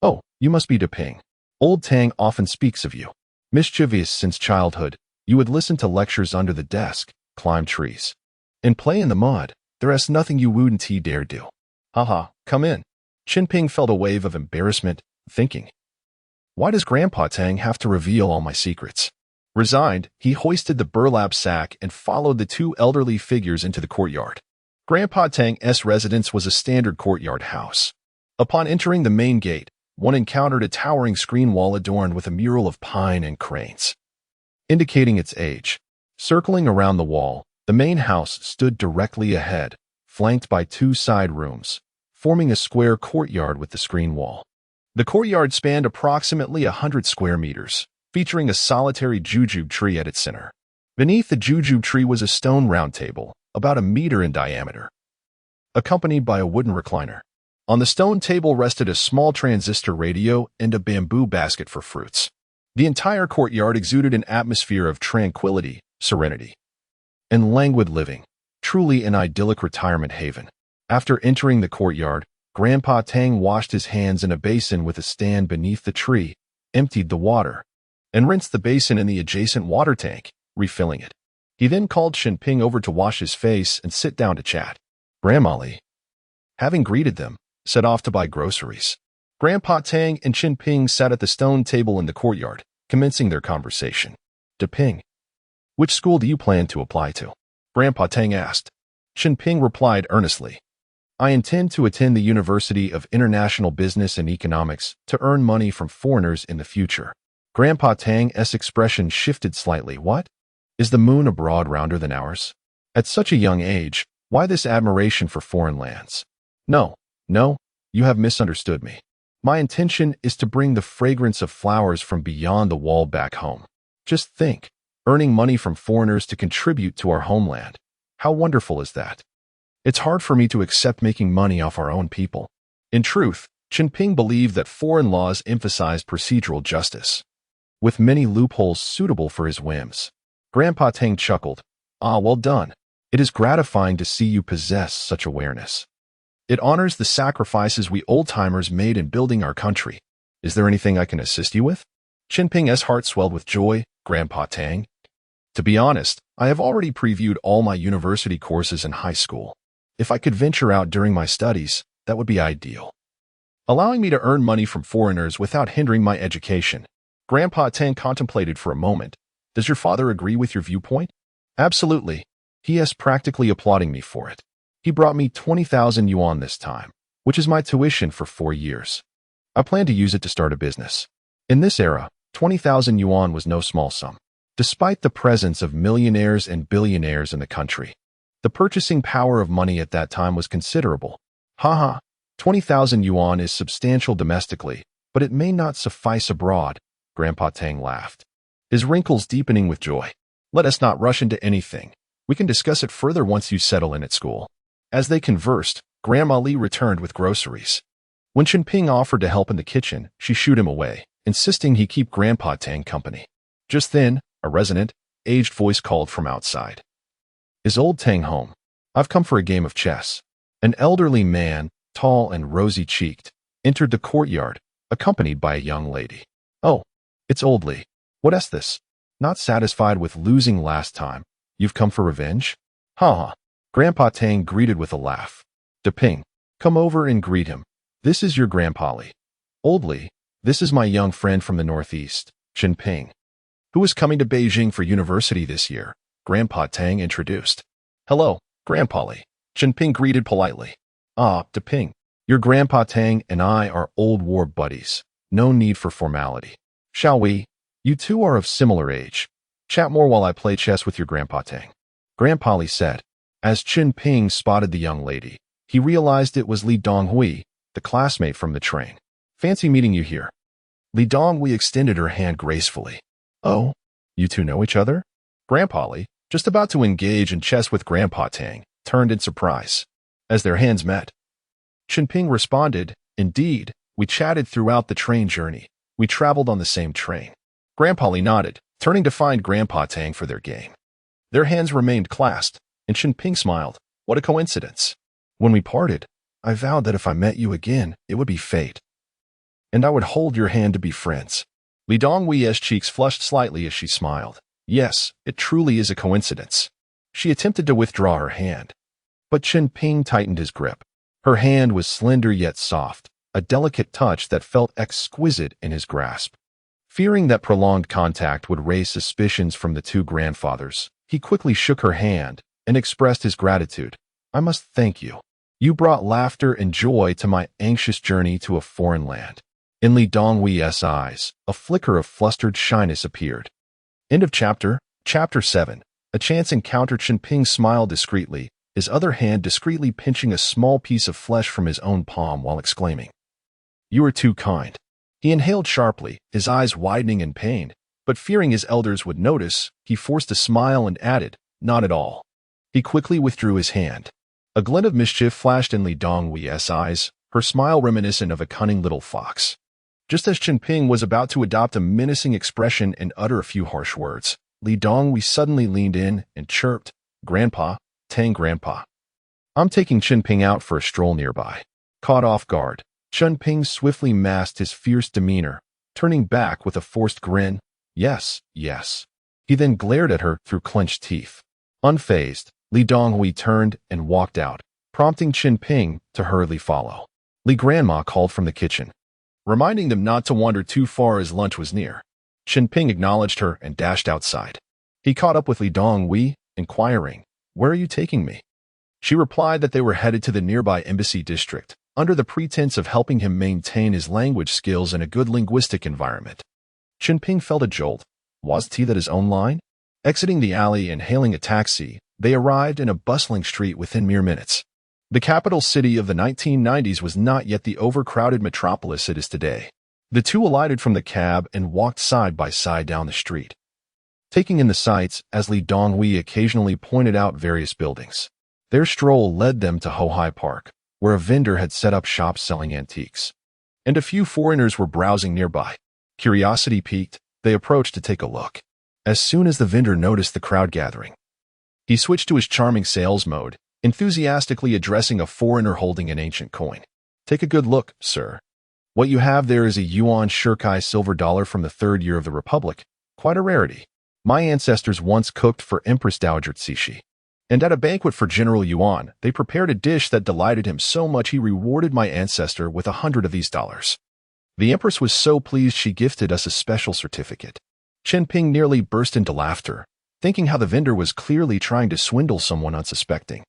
"Oh, You must be Ping. Old Tang often speaks of you. Mischievous since childhood, you would listen to lectures under the desk, climb trees, and play in the mud. There is nothing you wouldn't dare do. Haha, come in. Chunping felt a wave of embarrassment, thinking, why does Grandpa Tang have to reveal all my secrets? Resigned, he hoisted the burlap sack and followed the two elderly figures into the courtyard. Grandpa Tang's residence was a standard courtyard house. Upon entering the main gate, one encountered a towering screen wall adorned with a mural of pine and cranes, indicating its age. Circling around the wall, the main house stood directly ahead, flanked by two side rooms, forming a square courtyard with the screen wall. The courtyard spanned approximately 100 square meters, featuring a solitary jujube tree at its center. Beneath the jujube tree was a stone round table, about a meter in diameter, accompanied by a wooden recliner. On the stone table rested a small transistor radio and a bamboo basket for fruits. The entire courtyard exuded an atmosphere of tranquility, serenity, and languid living, truly an idyllic retirement haven. After entering the courtyard, Grandpa Tang washed his hands in a basin with a stand beneath the tree, emptied the water, and rinsed the basin in the adjacent water tank, refilling it. He then called Chen Ping over to wash his face and sit down to chat. Grandma Li, having greeted them, set off to buy groceries. Grandpa Tang and Chen Ping sat at the stone table in the courtyard, commencing their conversation. Ping, which school do you plan to apply to? Grandpa Tang asked. Chen Ping replied earnestly, I intend to attend the University of International Business and Economics to earn money from foreigners in the future. Grandpa Tang's expression shifted slightly. What? Is the moon abroad rounder than ours? At such a young age, why this admiration for foreign lands? No, you have misunderstood me. My intention is to bring the fragrance of flowers from beyond the wall back home. Just think, earning money from foreigners to contribute to our homeland. How wonderful is that? It's hard for me to accept making money off our own people. In truth, Chunping believed that foreign laws emphasize procedural justice, with many loopholes suitable for his whims. Grandpa Tang chuckled. Ah, well done. It is gratifying to see you possess such awareness. It honors the sacrifices we old-timers made in building our country. Is there anything I can assist you with? Chunping's heart swelled with joy. Grandpa Tang, to be honest, I have already previewed all my university courses in high school. If I could venture out during my studies, that would be ideal, allowing me to earn money from foreigners without hindering my education. Grandpa Tang contemplated for a moment. Does your father agree with your viewpoint? Absolutely. He is practically applauding me for it. He brought me 20,000 yuan this time, which is my tuition for 4 years. I plan to use it to start a business. In this era, 20,000 yuan was no small sum. Despite the presence of millionaires and billionaires in the country, the purchasing power of money at that time was considerable. 20,000 yuan is substantial domestically, but it may not suffice abroad. Grandpa Tang laughed, his wrinkles deepening with joy. Let us not rush into anything. We can discuss it further once you settle in at school. As they conversed, Grandma Li returned with groceries. When Chunping offered to help in the kitchen, she shooed him away, insisting he keep Grandpa Tang company. Just then, a resonant, aged voice called from outside. Is old Tang home? I've come for a game of chess. An elderly man, tall and rosy-cheeked, entered the courtyard, accompanied by a young lady. Oh, it's old Li. What is this? Not satisfied with losing last time, you've come for revenge? Grandpa Tang greeted with a laugh. Ping, come over and greet him. This is your Grandpa Li. Old Li, this is my young friend from the Northeast, Chen Ping, who is coming to Beijing for university this year. Grandpa Tang introduced. Hello, Grandpa Li. Chen Ping greeted politely. Ping, your Grandpa Tang and I are old war buddies. No need for formality. Shall we? You two are of similar age. Chat more while I play chess with your Grandpa Tang. Grandpa Li said. As Chen Ping spotted the young lady, he realized it was Li Donghui, the classmate from the train. Fancy meeting you here. Li Donghui extended her hand gracefully. Oh, you two know each other? Grandpa Li, just about to engage in chess with Grandpa Tang, turned in surprise. As their hands met, Chen Ping responded, Indeed, we chatted throughout the train journey. We traveled on the same train. Grandpa Li nodded, turning to find Grandpa Tang for their game. Their hands remained clasped, and Chen Ping smiled. What a coincidence. When we parted, I vowed that if I met you again, it would be fate. and I would hold your hand to be friends. Li Dongwei's cheeks flushed slightly as she smiled. Yes, it truly is a coincidence. She attempted to withdraw her hand, but Chen Ping tightened his grip. Her hand was slender yet soft, a delicate touch that felt exquisite in his grasp. Fearing that prolonged contact would raise suspicions from the two grandfathers, he quickly shook her hand and expressed his gratitude. I must thank you. You brought laughter and joy to my anxious journey to a foreign land. In Li Dongwei's eyes, a flicker of flustered shyness appeared. End of chapter. Chapter 7. A chance encounter. Chen Ping smiled discreetly, his other hand discreetly pinching a small piece of flesh from his own palm while exclaiming, You are too kind. He inhaled sharply, his eyes widening in pain, but fearing his elders would notice, he forced a smile and added, Not at all. He quickly withdrew his hand. A glint of mischief flashed in Li Dongwei's eyes, her smile reminiscent of a cunning little fox. Just as Chen Ping was about to adopt a menacing expression and utter a few harsh words, Li Dongwei suddenly leaned in and chirped, Grandpa, Tang Grandpa. I'm taking Chen Ping out for a stroll nearby. Caught off guard, Chen Ping swiftly masked his fierce demeanor, turning back with a forced grin. Yes, yes. He then glared at her through clenched teeth. Unfazed, Li Dongwei turned and walked out, prompting Chen Ping to hurriedly follow. Li Grandma called from the kitchen, reminding them not to wander too far as lunch was near. Chen Ping acknowledged her and dashed outside. He caught up with Li Dongwei, inquiring, Where are you taking me? She replied that they were headed to the nearby embassy district, under the pretense of helping him maintain his language skills in a good linguistic environment. Chen Ping felt a jolt. Was he that his own line? Exiting the alley and hailing a taxi, they arrived in a bustling street within mere minutes. The capital city of the 1990s was not yet the overcrowded metropolis it is today. The two alighted from the cab and walked side by side down the street, taking in the sights as Li Dongwei occasionally pointed out various buildings. Their stroll led them to Hohai Park, where a vendor had set up shops selling antiques, and a few foreigners were browsing nearby. Curiosity piqued, they approached to take a look. As soon as the vendor noticed the crowd gathering, he switched to his charming sales mode, enthusiastically addressing a foreigner holding an ancient coin. Take a good look, sir. What you have there is a yuan shirkai silver dollar from the 3rd year of the Republic, quite a rarity. My ancestors once cooked for Empress Dowager Cixi, and at a banquet for General Yuan, they prepared a dish that delighted him so much he rewarded my ancestor with 100 of these dollars. The Empress was so pleased she gifted us a special certificate. Chen Ping nearly burst into laughter, thinking how the vendor was clearly trying to swindle someone unsuspecting.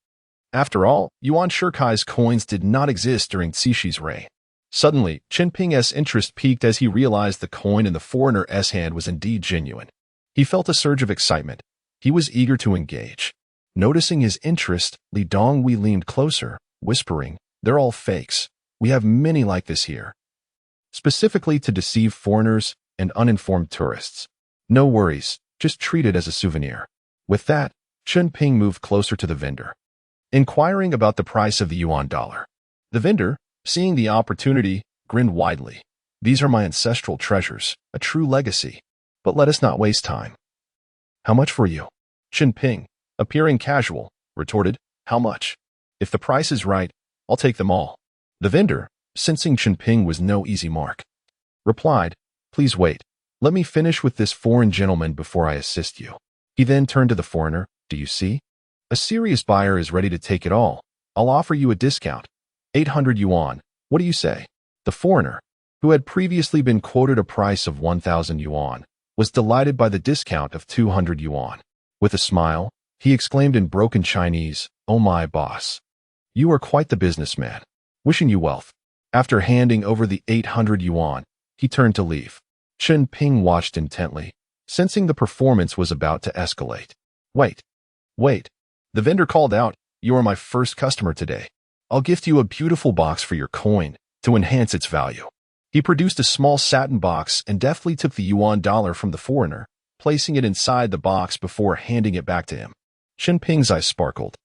After all, Yuan Shirkai's coins did not exist during Cixi's reign. Suddenly, Chen Ping's interest peaked as he realized the coin in the foreigner's hand was indeed genuine. He felt a surge of excitement. He was eager to engage. Noticing his interest, Li Dongwei leaned closer, whispering, They're all fakes. We have many like this here, specifically to deceive foreigners and uninformed tourists. No worries, just treat it as a souvenir. With that, Chen Ping moved closer to the vendor, inquiring about the price of the yuan dollar. The vendor, seeing the opportunity, grinned widely. These are my ancestral treasures, a true legacy. But let us not waste time. How much for you? Chen Ping, appearing casual, retorted, How much? If the price is right, I'll take them all. The vendor, sensing Chen Ping was no easy mark, replied, Please wait. Let me finish with this foreign gentleman before I assist you. He then turned to the foreigner, Do you see? A serious buyer is ready to take it all. I'll offer you a discount. 800 yuan. What do you say? The foreigner, who had previously been quoted a price of 1,000 yuan, was delighted by the discount of 200 yuan. With a smile, he exclaimed in broken Chinese, Oh my boss. You are quite the businessman. Wishing you wealth. After handing over the 800 yuan, he turned to leave. Chen Ping watched intently, sensing the performance was about to escalate. Wait. The vendor called out, You are my first customer today. I'll gift you a beautiful box for your coin to enhance its value. He produced a small satin box and deftly took the yuan dollar from the foreigner, placing it inside the box before handing it back to him. Chen Ping's eyes sparkled.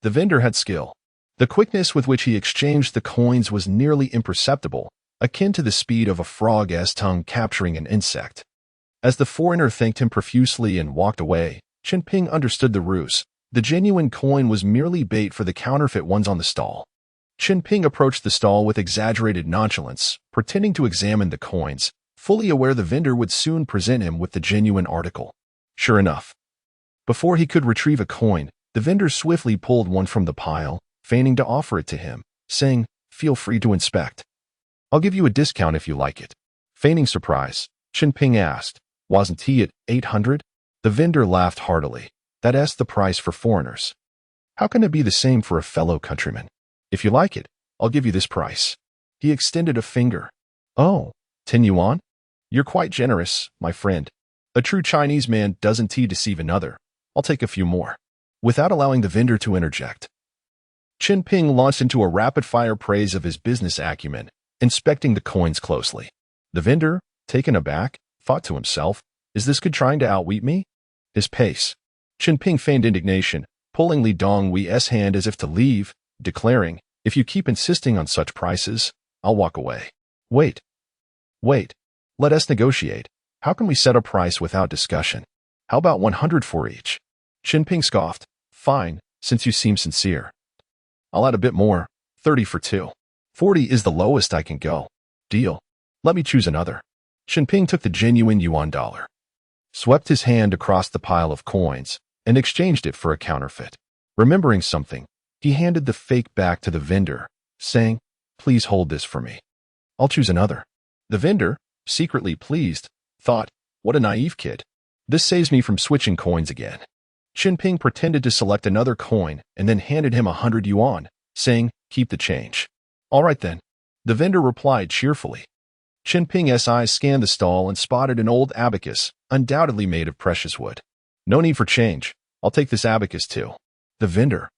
The vendor had skill. The quickness with which he exchanged the coins was nearly imperceptible, akin to the speed of a frog's tongue capturing an insect. As the foreigner thanked him profusely and walked away, Chen Ping understood the ruse. The genuine coin was merely bait for the counterfeit ones on the stall. Chen Ping approached the stall with exaggerated nonchalance, pretending to examine the coins, fully aware the vendor would soon present him with the genuine article. Sure enough, before he could retrieve a coin, the vendor swiftly pulled one from the pile, feigning to offer it to him, saying, "Feel free to inspect. I'll give you a discount if you like it." Feigning surprise, Chen Ping asked, "Wasn't he at 800? The vendor laughed heartily. "That's the price for foreigners. How can it be the same for a fellow countryman? If you like it, I'll give you this price." He extended a finger. "Oh, 10 yuan? You're quite generous, my friend. A true Chinese man doesn't deceive another. I'll take a few more." Without allowing the vendor to interject, Chen Ping launched into a rapid-fire praise of his business acumen, inspecting the coins closely. The vendor, taken aback, thought to himself, "Is this kid trying to outwit me?" His pace. Chen Ping feigned indignation, pulling Li Dongwui's hand as if to leave, declaring, "If you keep insisting on such prices, I'll walk away." Wait. Let us negotiate. How can we set a price without discussion? How about 100 for each? Chen Ping scoffed. "Fine, since you seem sincere. I'll add a bit more, 30 for 2. 40 is the lowest I can go. Deal. Let me choose another." Chen Ping took the genuine yuan dollar, swept his hand across the pile of coins, and exchanged it for a counterfeit. Remembering something, he handed the fake back to the vendor, saying, "Please hold this for me. I'll choose another." The vendor, secretly pleased, thought, "What a naive kid. This saves me from switching coins again." Chen Ping pretended to select another coin and then handed him 100 yuan, saying, "Keep the change." "All right then." The vendor replied cheerfully. Chen Ping's eyes scanned the stall and spotted an old abacus, undoubtedly made of precious wood. "No need for change. I'll take this abacus too." The vendor,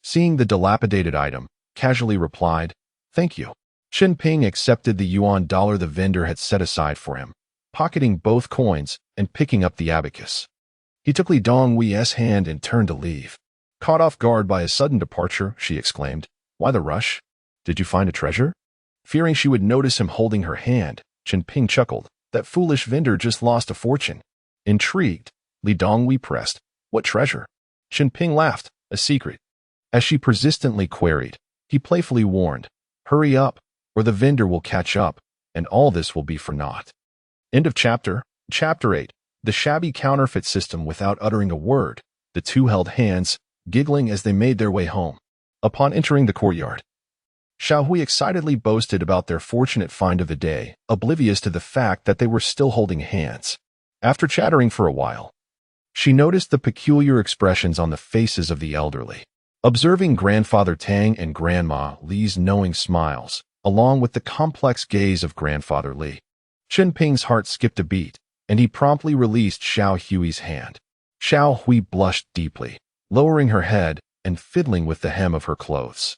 seeing the dilapidated item, casually replied, "Thank you." Chen Ping accepted the yuan dollar the vendor had set aside for him, pocketing both coins and picking up the abacus. He took Li Dongwui's hand and turned to leave. Caught off guard by his sudden departure, she exclaimed, "Why the rush? Did you find a treasure?" Fearing she would notice him holding her hand, Chen Ping chuckled. That foolish vendor just lost a fortune. Intrigued, Li Dongwui pressed, "What treasure?" Chen Ping laughed, "A secret." As she persistently queried, he playfully warned, "Hurry up, or the vendor will catch up, and all this will be for naught." End of chapter. Chapter 8. The shabby counterfeit system. Without uttering a word, the two held hands, giggling as they made their way home. Upon entering the courtyard, Xiaohui excitedly boasted about their fortunate find of the day, oblivious to the fact that they were still holding hands. After chattering for a while, she noticed the peculiar expressions on the faces of the elderly. Observing Grandfather Tang and Grandma Li's knowing smiles, along with the complex gaze of Grandfather Li, Chen Ping's heart skipped a beat, and he promptly released Xiaohui's hand. Xiaohui blushed deeply, lowering her head and fiddling with the hem of her clothes.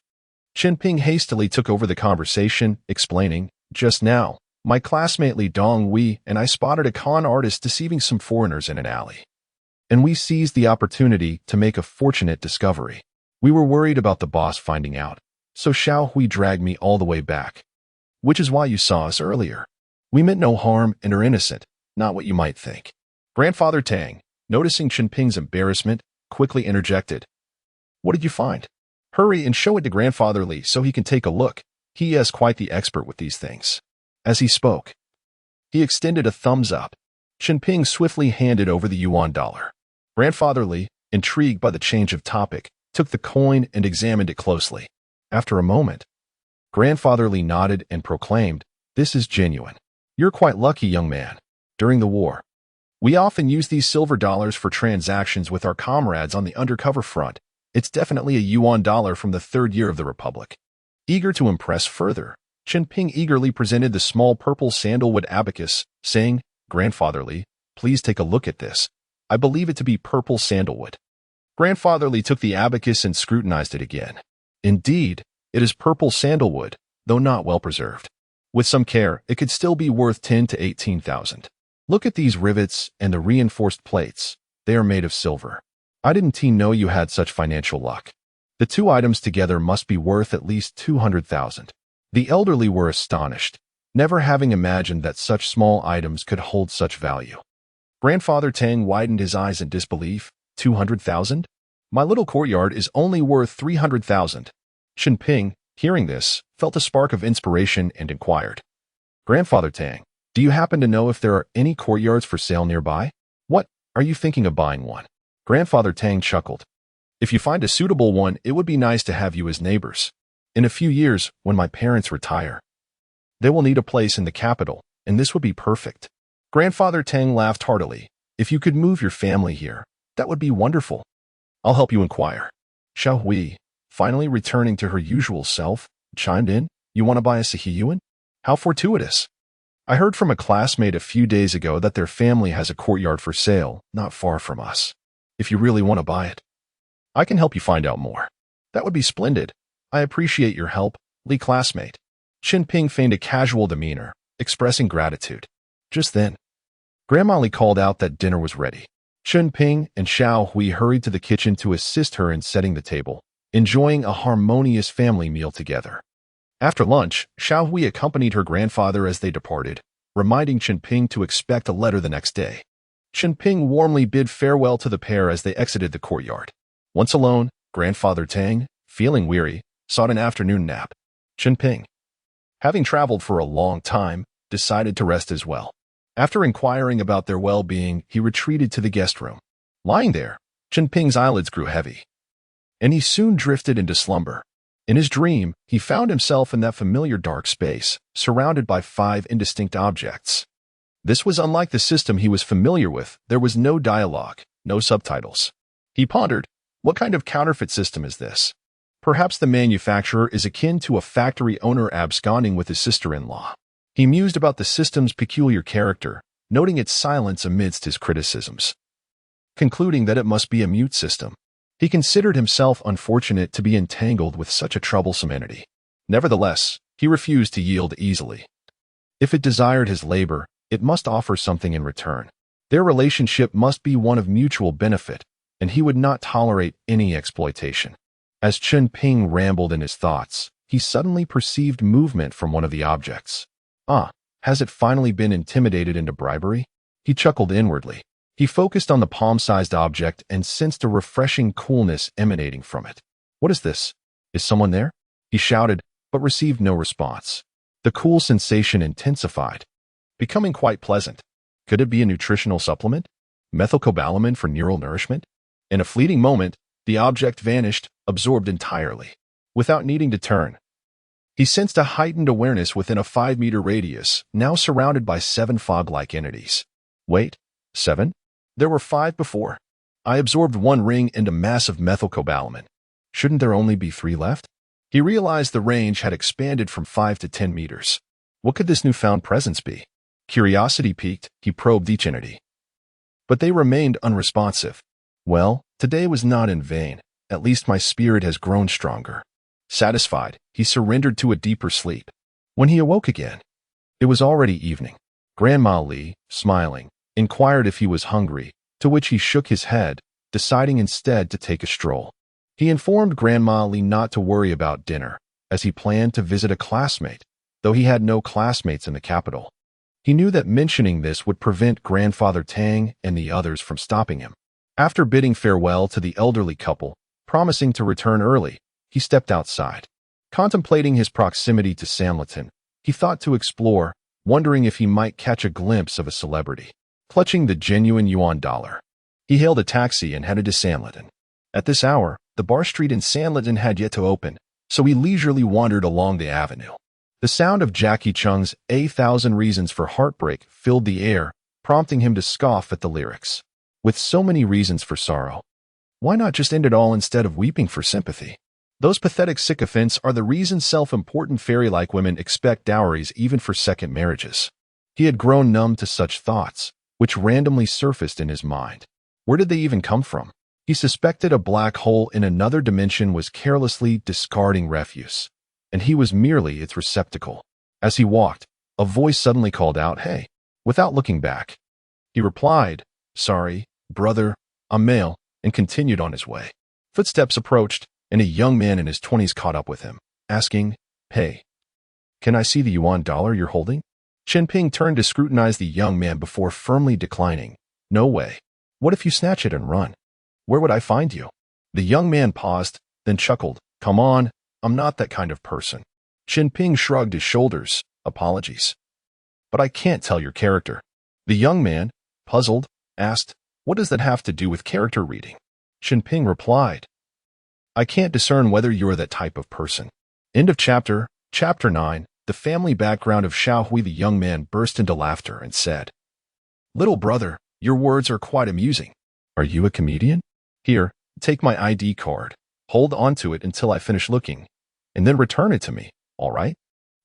Chen Ping hastily took over the conversation, explaining, "Just now, my classmate Li Dongwui and I spotted a con artist deceiving some foreigners in an alley. And we seized the opportunity to make a fortunate discovery. We were worried about the boss finding out, so Xiaohui dragged me all the way back. Which is why you saw us earlier. We meant no harm and are innocent, not what you might think." Grandfather Tang, noticing Chen Ping's embarrassment, quickly interjected, "What did you find? Hurry and show it to Grandfather Li so he can take a look. He is quite the expert with these things." As he spoke, he extended a thumbs up. Chen Ping swiftly handed over the yuan dollar. Grandfather Li, intrigued by the change of topic, took the coin and examined it closely. After a moment, Grandfather Li nodded and proclaimed, "This is genuine. You're quite lucky, young man. During the war, we often use these silver dollars for transactions with our comrades on the undercover front. It's definitely a yuan dollar from the 3rd year of the Republic." Eager to impress further, Chen Ping eagerly presented the small purple sandalwood abacus, saying, "Grandfather Li, please take a look at this. I believe it to be purple sandalwood." Grandfather Li took the abacus and scrutinized it again. Indeed, it is purple sandalwood, though not well preserved. With some care, it could still be worth 10 to 18,000. Look at these rivets and the reinforced plates. They are made of silver. I didn't know you had such financial luck. The two items together must be worth at least 200,000. The elderly were astonished, never having imagined that such small items could hold such value. Grandfather Tang widened his eyes in disbelief. 200,000? My little courtyard is only worth 300,000. Chunping, hearing this, felt a spark of inspiration and inquired, "Grandfather Tang, do you happen to know if there are any courtyards for sale nearby? What, are you thinking of buying one?" Grandfather Tang chuckled. "If you find a suitable one, it would be nice to have you as neighbors. In a few years, when my parents retire, they will need a place in the capital, and this would be perfect." Grandfather Tang laughed heartily. "If you could move your family here, that would be wonderful. I'll help you inquire." Xiao Hui, finally returning to her usual self, chimed in, "You want to buy a Sihiyuan? How fortuitous. I heard from a classmate a few days ago that their family has a courtyard for sale, not far from us. If you really want to buy it, I can help you find out more." "That would be splendid. I appreciate your help, Li classmate." Chen Ping feigned a casual demeanor, expressing gratitude. Just then, Grandma Li called out that dinner was ready. Chunping and Xiao Hui hurried to the kitchen to assist her in setting the table, enjoying a harmonious family meal together. After lunch, Xiao Hui accompanied her grandfather as they departed, reminding Chunping to expect a letter the next day. Chunping warmly bid farewell to the pair as they exited the courtyard. Once alone, Grandfather Tang, feeling weary, sought an afternoon nap. Chunping, having traveled for a long time, decided to rest as well. After inquiring about their well-being, he retreated to the guest room. Lying there, Chunping's eyelids grew heavy, and he soon drifted into slumber. In his dream, he found himself in that familiar dark space, surrounded by 5 indistinct objects. This was unlike the system he was familiar with. There was no dialogue, no subtitles. He pondered, what kind of counterfeit system is this? Perhaps the manufacturer is akin to a factory owner absconding with his sister-in-law. He mused about the system's peculiar character, noting its silence amidst his criticisms. Concluding that it must be a mute system, he considered himself unfortunate to be entangled with such a troublesome entity. Nevertheless, he refused to yield easily. If it desired his labor, it must offer something in return. Their relationship must be one of mutual benefit, and he would not tolerate any exploitation. As Chen Ping rambled in his thoughts, he suddenly perceived movement from one of the objects. Has it finally been intimidated into bribery? He chuckled inwardly. He focused on the palm-sized object and sensed a refreshing coolness emanating from it. What is this? Is someone there? He shouted, but received no response. The cool sensation intensified, becoming quite pleasant. Could it be a nutritional supplement? Methylcobalamin for neural nourishment? In a fleeting moment, the object vanished, absorbed entirely. Without needing to turn, he sensed a heightened awareness within a 5-meter radius, now surrounded by 7 fog-like entities. Wait, 7? There were 5 before. I absorbed 1 ring and a mass of methylcobalamin. Shouldn't there only be 3 left? He realized the range had expanded from 5 to 10 meters. What could this newfound presence be? Curiosity piqued, he probed each entity. But they remained unresponsive. Well, today was not in vain. At least my spirit has grown stronger. Satisfied, he surrendered to a deeper sleep. When he awoke again, it was already evening. Grandma Li, smiling, inquired if he was hungry, to which he shook his head, deciding instead to take a stroll. He informed Grandma Li not to worry about dinner, as he planned to visit a classmate, though he had no classmates in the capital. He knew that mentioning this would prevent Grandfather Tang and the others from stopping him. After bidding farewell to the elderly couple, promising to return early, he stepped outside. Contemplating his proximity to Sanlitun, he thought to explore, wondering if he might catch a glimpse of a celebrity. Clutching the genuine yuan dollar, he hailed a taxi and headed to Sanlitun. At this hour, the bar street in Sanlitun had yet to open, so he leisurely wandered along the avenue. The sound of Jackie Chung's A Thousand Reasons for Heartbreak filled the air, prompting him to scoff at the lyrics. With so many reasons for sorrow, why not just end it all instead of weeping for sympathy? Those pathetic sycophants are the reason self-important fairy-like women expect dowries even for second marriages. He had grown numb to such thoughts, which randomly surfaced in his mind. Where did they even come from? He suspected a black hole in another dimension was carelessly discarding refuse, and he was merely its receptacle. As he walked, a voice suddenly called out, "Hey!" Without looking back, he replied, "Sorry, brother, I'm male," and continued on his way. Footsteps approached, and a young man in his 20s caught up with him, asking, "Hey, can I see the yuan dollar you're holding?" Chen Ping turned to scrutinize the young man before firmly declining. "No way. What if you snatch it and run? Where would I find you?" The young man paused, then chuckled. "Come on, I'm not that kind of person. Chen Ping shrugged his shoulders. Apologies. But I can't tell your character. The young man, puzzled, asked, what does that have to do with character reading? Chen Ping replied, I can't discern whether you're that type of person. End of chapter. Chapter 9. The family background of Xiao Hui. The young man burst into laughter and said, Little brother, your words are quite amusing. Are you a comedian? Here, take my ID card. Hold on to it until I finish looking, and then return it to me, all right?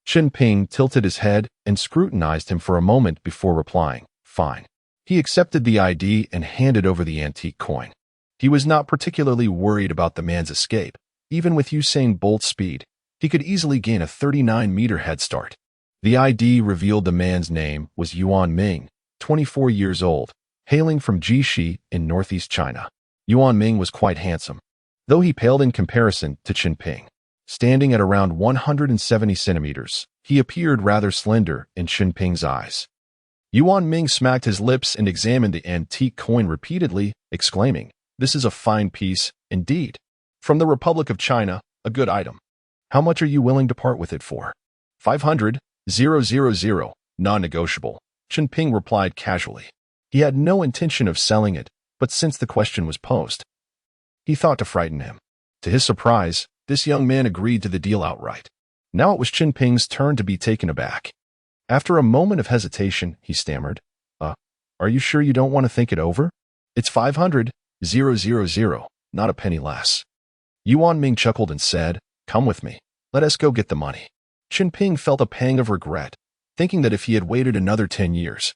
Chen Ping tilted his head and scrutinized him for a moment before replying, Fine. He accepted the ID and handed over the antique coin. He was not particularly worried about the man's escape. Even with Usain Bolt's speed, he could easily gain a 39-meter head start. The ID revealed the man's name was Yuan Ming, 24 years old, hailing from Jixi in northeast China. Yuan Ming was quite handsome, though he paled in comparison to Chen Ping. Standing at around 170 centimeters, he appeared rather slender in Chen Ping's eyes. Yuan Ming smacked his lips and examined the antique coin repeatedly, exclaiming, This is a fine piece, indeed. From the Republic of China, a good item. How much are you willing to part with it for? 500, 000, non-negotiable. Chen Ping replied casually. He had no intention of selling it, but since the question was posed, he thought to frighten him. To his surprise, this young man agreed to the deal outright. Now it was Chen Ping's turn to be taken aback. After a moment of hesitation, he stammered, Are you sure you don't want to think it over? It's 500, 000, not a penny less. Yuan Ming chuckled and said, Come with me. Let us go get the money. Chen Ping felt a pang of regret, thinking that if he had waited another 10 years,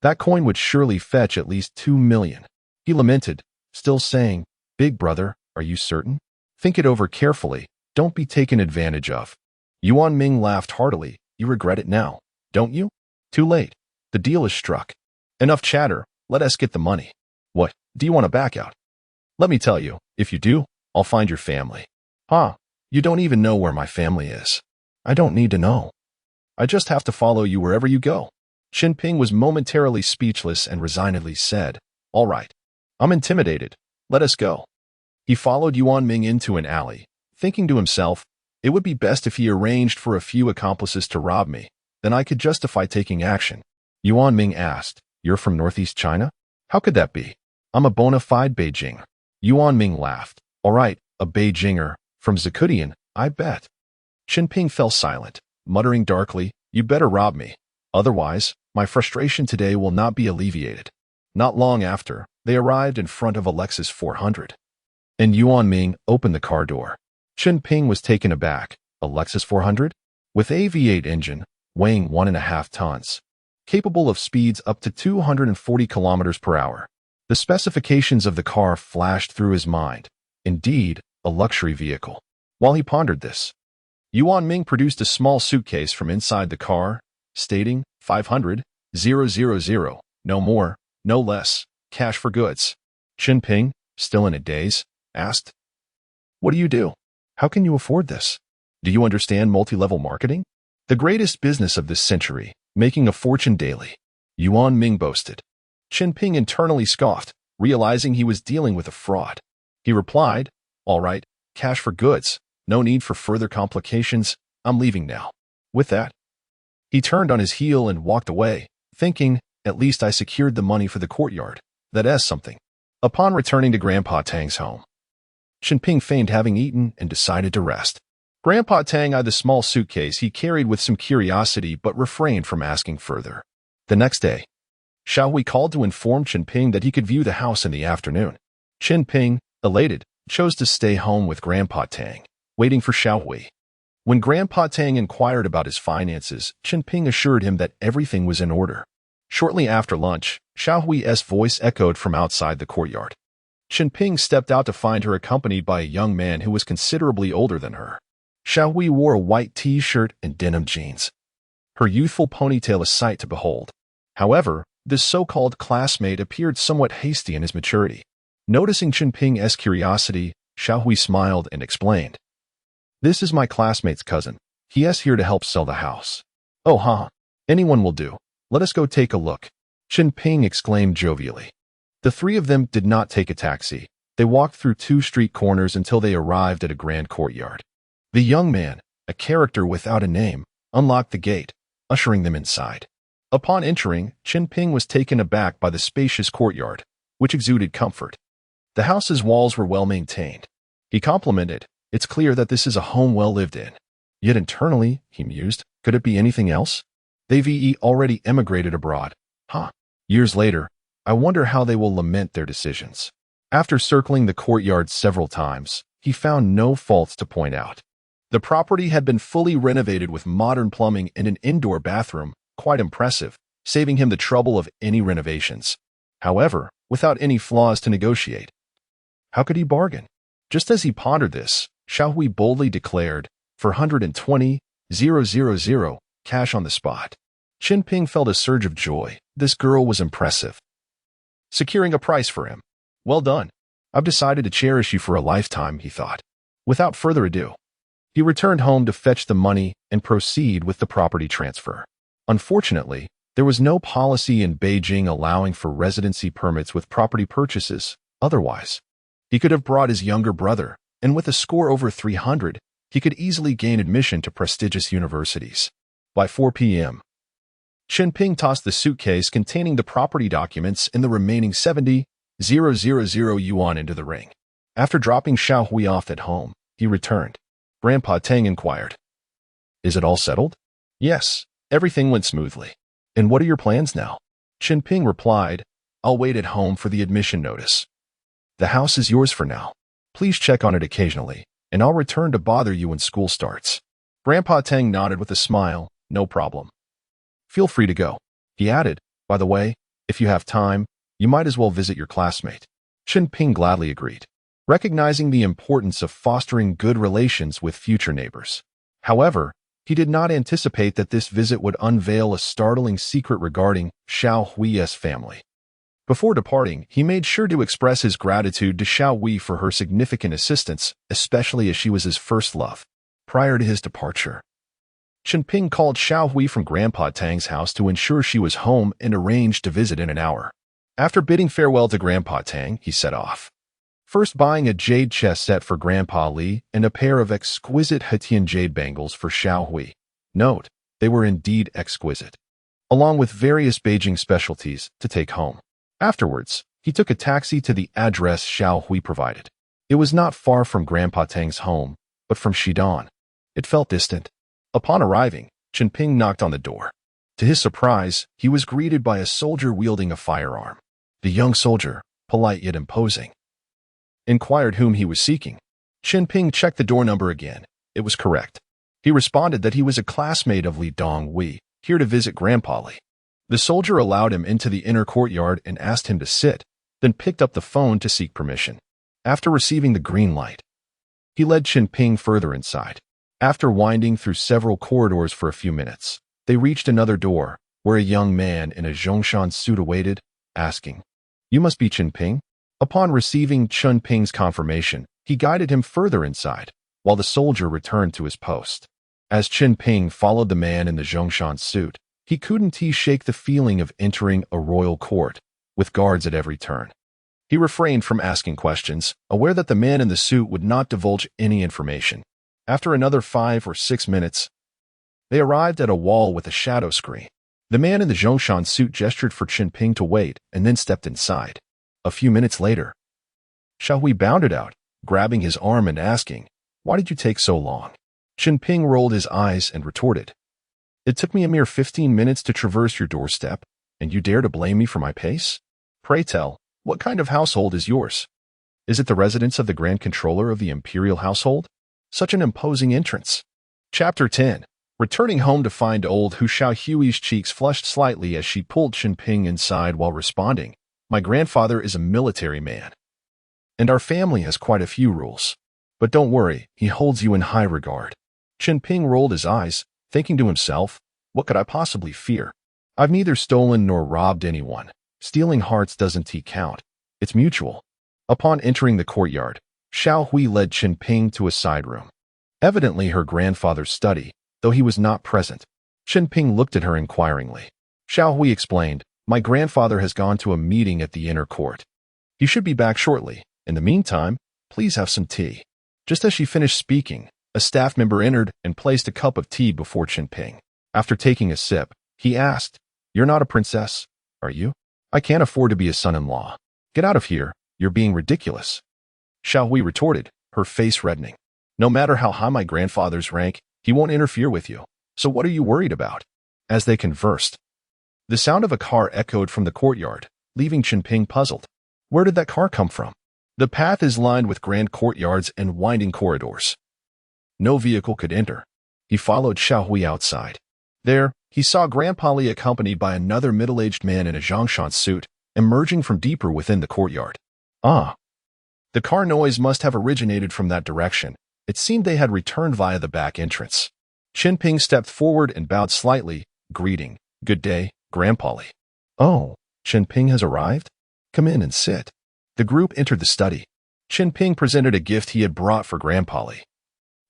that coin would surely fetch at least 2 million. He lamented, still saying, Big brother, are you certain? Think it over carefully. Don't be taken advantage of. Yuan Ming laughed heartily. You regret it now, don't you? Too late. The deal is struck. Enough chatter. Let us get the money. What, do you want to back out? Let me tell you, if you do, I'll find your family. You don't even know where my family is. I don't need to know. I just have to follow you wherever you go. Chen Ping was momentarily speechless and resignedly said, All right. I'm intimidated. Let us go. He followed Yuan Ming into an alley, thinking to himself, it would be best if he arranged for a few accomplices to rob me, then I could justify taking action. Yuan Ming asked, You're from northeast China? How could that be? I'm a bona fide Beijing. Yuan Ming laughed. All right, a Beijinger, from Zhejiang, I bet. Chen Ping fell silent, muttering darkly, You better rob me. Otherwise, my frustration today will not be alleviated. Not long after, they arrived in front of a Lexus 400. And Yuan Ming opened the car door. Chen Ping was taken aback. A Lexus 400? With a V8 engine, weighing 1.5 tons. Capable of speeds up to 240 kilometers per hour. The specifications of the car flashed through his mind. Indeed, a luxury vehicle. While he pondered this, Yuan Ming produced a small suitcase from inside the car, stating, 500, 000, no more, no less, cash for goods. Chen Ping, still in a daze, asked, What do you do? How can you afford this? Do you understand multi-level marketing? The greatest business of this century, making a fortune daily. Yuan Ming boasted. Chen Ping internally scoffed, realizing he was dealing with a fraud. He replied, All right, cash for goods. No need for further complications. I'm leaving now. With that, he turned on his heel and walked away, thinking, At least I secured the money for the courtyard. That is something. Upon returning to Grandpa Tang's home, Chen Ping feigned having eaten and decided to rest. Grandpa Tang eyed the small suitcase he carried with some curiosity but refrained from asking further. The next day, Xiao Hui called to inform Chen Ping that he could view the house in the afternoon. Chen Ping, elated, chose to stay home with Grandpa Tang, waiting for Xiao Hui. When Grandpa Tang inquired about his finances, Chen Ping assured him that everything was in order. Shortly after lunch, Xiao Hui's voice echoed from outside the courtyard. Chen Ping stepped out to find her accompanied by a young man who was considerably older than her. Xiao Hui wore a white t-shirt and denim jeans. Her youthful ponytail a sight to behold. However, this so-called classmate appeared somewhat hasty in his maturity. Noticing Chen Ping's curiosity, Xiao Hui smiled and explained. This is my classmate's cousin. He is here to help sell the house. Oh, anyone will do. Let us go take a look. Chen Ping exclaimed jovially. The three of them did not take a taxi. They walked through 2 street corners until they arrived at a grand courtyard. The young man, a character without a name, unlocked the gate, ushering them inside. Upon entering, Chen Ping was taken aback by the spacious courtyard, which exuded comfort. The house's walls were well maintained. He complimented, "It's clear that this is a home well lived in." Yet internally, he mused, could it be anything else? They've already emigrated abroad. Years later, I wonder how they will lament their decisions. After circling the courtyard several times, he found no faults to point out. The property had been fully renovated with modern plumbing and an indoor bathroom, quite impressive, saving him the trouble of any renovations. However, without any flaws to negotiate. How could he bargain? Just as he pondered this, Xiao Hui boldly declared, "For 120,000, cash on the spot." Chen Ping felt a surge of joy. This girl was impressive. Securing a price for him. Well done. I've decided to cherish you for a lifetime, he thought. Without further ado, he returned home to fetch the money and proceed with the property transfer. Unfortunately, there was no policy in Beijing allowing for residency permits with property purchases. Otherwise, he could have brought his younger brother, and with a score over 300, he could easily gain admission to prestigious universities. By 4 p.m., Chen Ping tossed the suitcase containing the property documents and the remaining 70,000 yuan into the ring. After dropping Xiao Hui off at home, he returned. Grandpa Tang inquired, "Is it all settled?" "Yes, everything went smoothly." "And what are your plans now?" Chen Ping replied, "I'll wait at home for the admission notice. The house is yours for now. Please check on it occasionally, and I'll return to bother you when school starts." Grandpa Tang nodded with a smile. "No problem. Feel free to go." He added, "By the way, if you have time, you might as well visit your classmate." Chen Ping gladly agreed, recognizing the importance of fostering good relations with future neighbors. However, he did not anticipate that this visit would unveil a startling secret regarding Xiao Hui's family. Before departing, he made sure to express his gratitude to Xiao Hui for her significant assistance, especially as she was his first love. Prior to his departure, Chen Ping called Xiao Hui from Grandpa Tang's house to ensure she was home and arranged to visit in an hour. After bidding farewell to Grandpa Tang, he set off. First buying a jade chess set for Grandpa Li and a pair of exquisite Hetian jade bangles for Xiao Hui. Note, they were indeed exquisite. Along with various Beijing specialties to take home. Afterwards, he took a taxi to the address Xiao Hui provided. It was not far from Grandpa Tang's home, but from Xidan. It felt distant. Upon arriving, Chen Ping knocked on the door. To his surprise, he was greeted by a soldier wielding a firearm. The young soldier, polite yet imposing, inquired whom he was seeking. Chen Ping checked the door number again. It was correct. He responded that he was a classmate of Li Donghui, here to visit Grandpa Li. The soldier allowed him into the inner courtyard and asked him to sit, then picked up the phone to seek permission. After receiving the green light, he led Chen Ping further inside. After winding through several corridors for a few minutes, they reached another door, where a young man in a Zhongshan suit awaited, asking, "You must be Chen Ping?" Upon receiving Chun Ping's confirmation, he guided him further inside, while the soldier returned to his post. As Chen Ping followed the man in the Zhongshan suit, he couldn't shake the feeling of entering a royal court, with guards at every turn. He refrained from asking questions, aware that the man in the suit would not divulge any information. After another 5 or 6 minutes, they arrived at a wall with a shadow screen. The man in the Zhongshan suit gestured for Chen Ping to wait and then stepped inside. A few minutes later, Xiao Hui bounded out, grabbing his arm and asking, "Why did you take so long?" Chen Ping rolled his eyes and retorted, "It took me a mere 15 minutes to traverse your doorstep, and you dare to blame me for my pace? Pray tell, what kind of household is yours? Is it the residence of the Grand Controller of the Imperial Household? Such an imposing entrance." Chapter 10. Returning home to find old Xiao Hui's cheeks flushed slightly as she pulled Chen Ping inside while responding, "My grandfather is a military man, and our family has quite a few rules. But don't worry, he holds you in high regard." Chen Ping rolled his eyes, thinking to himself, "What could I possibly fear? I've neither stolen nor robbed anyone. Stealing hearts doesn't count. It's mutual." Upon entering the courtyard, Xiao Hui led Chen Ping to a side room. Evidently her grandfather's study, though he was not present. Chen Ping looked at her inquiringly. Xiao Hui explained, "My grandfather has gone to a meeting at the inner court. He should be back shortly. In the meantime, please have some tea." Just as she finished speaking, A staff member entered and placed a cup of tea before Chen Ping. After taking a sip, he asked, "You're not a princess, are you? I can't afford to be a son-in-law. Get out of here, you're being ridiculous." Xiao Hui retorted, her face reddening. "No matter how high my grandfather's rank, he won't interfere with you. So what are you worried about?" As they conversed, the sound of a car echoed from the courtyard, leaving Chen Ping puzzled. Where did that car come from? The path is lined with grand courtyards and winding corridors. No vehicle could enter. He followed Xiao Hui outside. There, he saw Grandpa Li accompanied by another middle-aged man in a Zhongshan suit, emerging from deeper within the courtyard. Ah! The car noise must have originated from that direction. It seemed they had returned via the back entrance. Chen Ping stepped forward and bowed slightly, greeting, "Good day, Grandpa Li." "Oh, Chen Ping has arrived? Come in and sit." The group entered the study. Chen Ping presented a gift he had brought for Grandpa Li,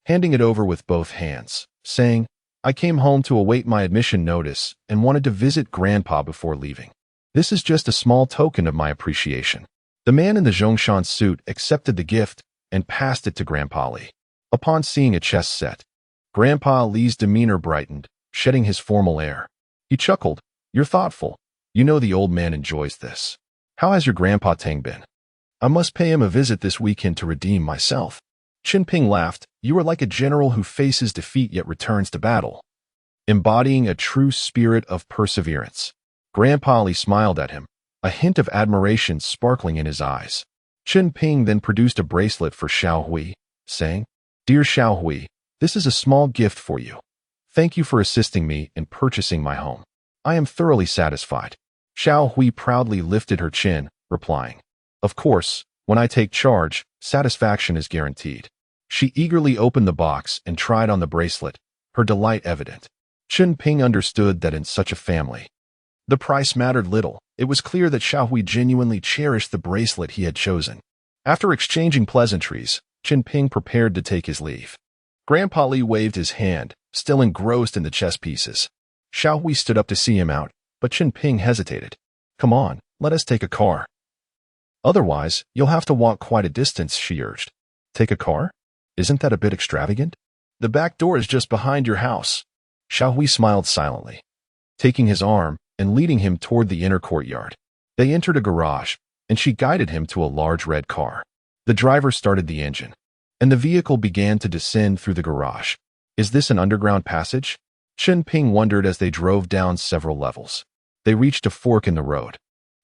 handing it over with both hands, saying, "I came home to await my admission notice and wanted to visit Grandpa before leaving. This is just a small token of my appreciation." The man in the Zhongshan suit accepted the gift and passed it to Grandpa Li. Upon seeing a chest set, Grandpa Li's demeanor brightened, shedding his formal air. He chuckled, "You're thoughtful. You know the old man enjoys this. How has your Grandpa Tang been? I must pay him a visit this weekend to redeem myself." Chen Ping laughed. "You are like a general who faces defeat yet returns to battle, embodying a true spirit of perseverance." Grandpa Li smiled at him, a hint of admiration sparkling in his eyes. Chen Ping then produced a bracelet for Xiao Hui, saying, "Dear Xiao Hui, this is a small gift for you. Thank you for assisting me in purchasing my home. I am thoroughly satisfied." Xiao Hui proudly lifted her chin, replying, "Of course, when I take charge, satisfaction is guaranteed." She eagerly opened the box and tried on the bracelet, her delight evident. Chen Ping understood that in such a family, the price mattered little. It was clear that Xiao Hui genuinely cherished the bracelet he had chosen. After exchanging pleasantries, Chen Ping prepared to take his leave. Grandpa Li waved his hand, still engrossed in the chess pieces. Xiao Hui stood up to see him out, but Chen Ping hesitated. "Come on, let us take a car. Otherwise, you'll have to walk quite a distance," she urged. "Take a car? Isn't that a bit extravagant? The back door is just behind your house." Xiao Hui smiled silently, taking his arm and leading him toward the inner courtyard. They entered a garage, and she guided him to a large red car. The driver started the engine, and the vehicle began to descend through the garage. "Is this an underground passage?" Chen Ping wondered as they drove down several levels. They reached a fork in the road,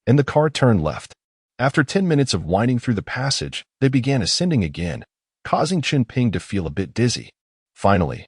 and the car turned left. After 10 minutes of winding through the passage, they began ascending again, causing Chen Ping to feel a bit dizzy. Finally,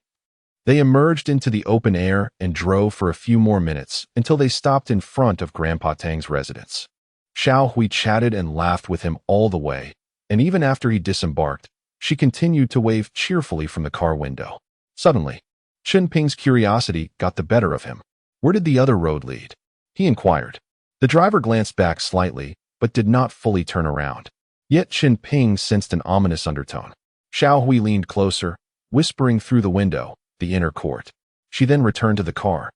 they emerged into the open air and drove for a few more minutes until they stopped in front of Grandpa Tang's residence. Xiao Hui chatted and laughed with him all the way, and even after he disembarked, she continued to wave cheerfully from the car window. Suddenly, Chen Ping's curiosity got the better of him. Where did the other road lead? He inquired. The driver glanced back slightly, but did not fully turn around. Yet Chen Ping sensed an ominous undertone. Xiao Hui leaned closer, whispering through the window, "The inner court." She then returned to the car,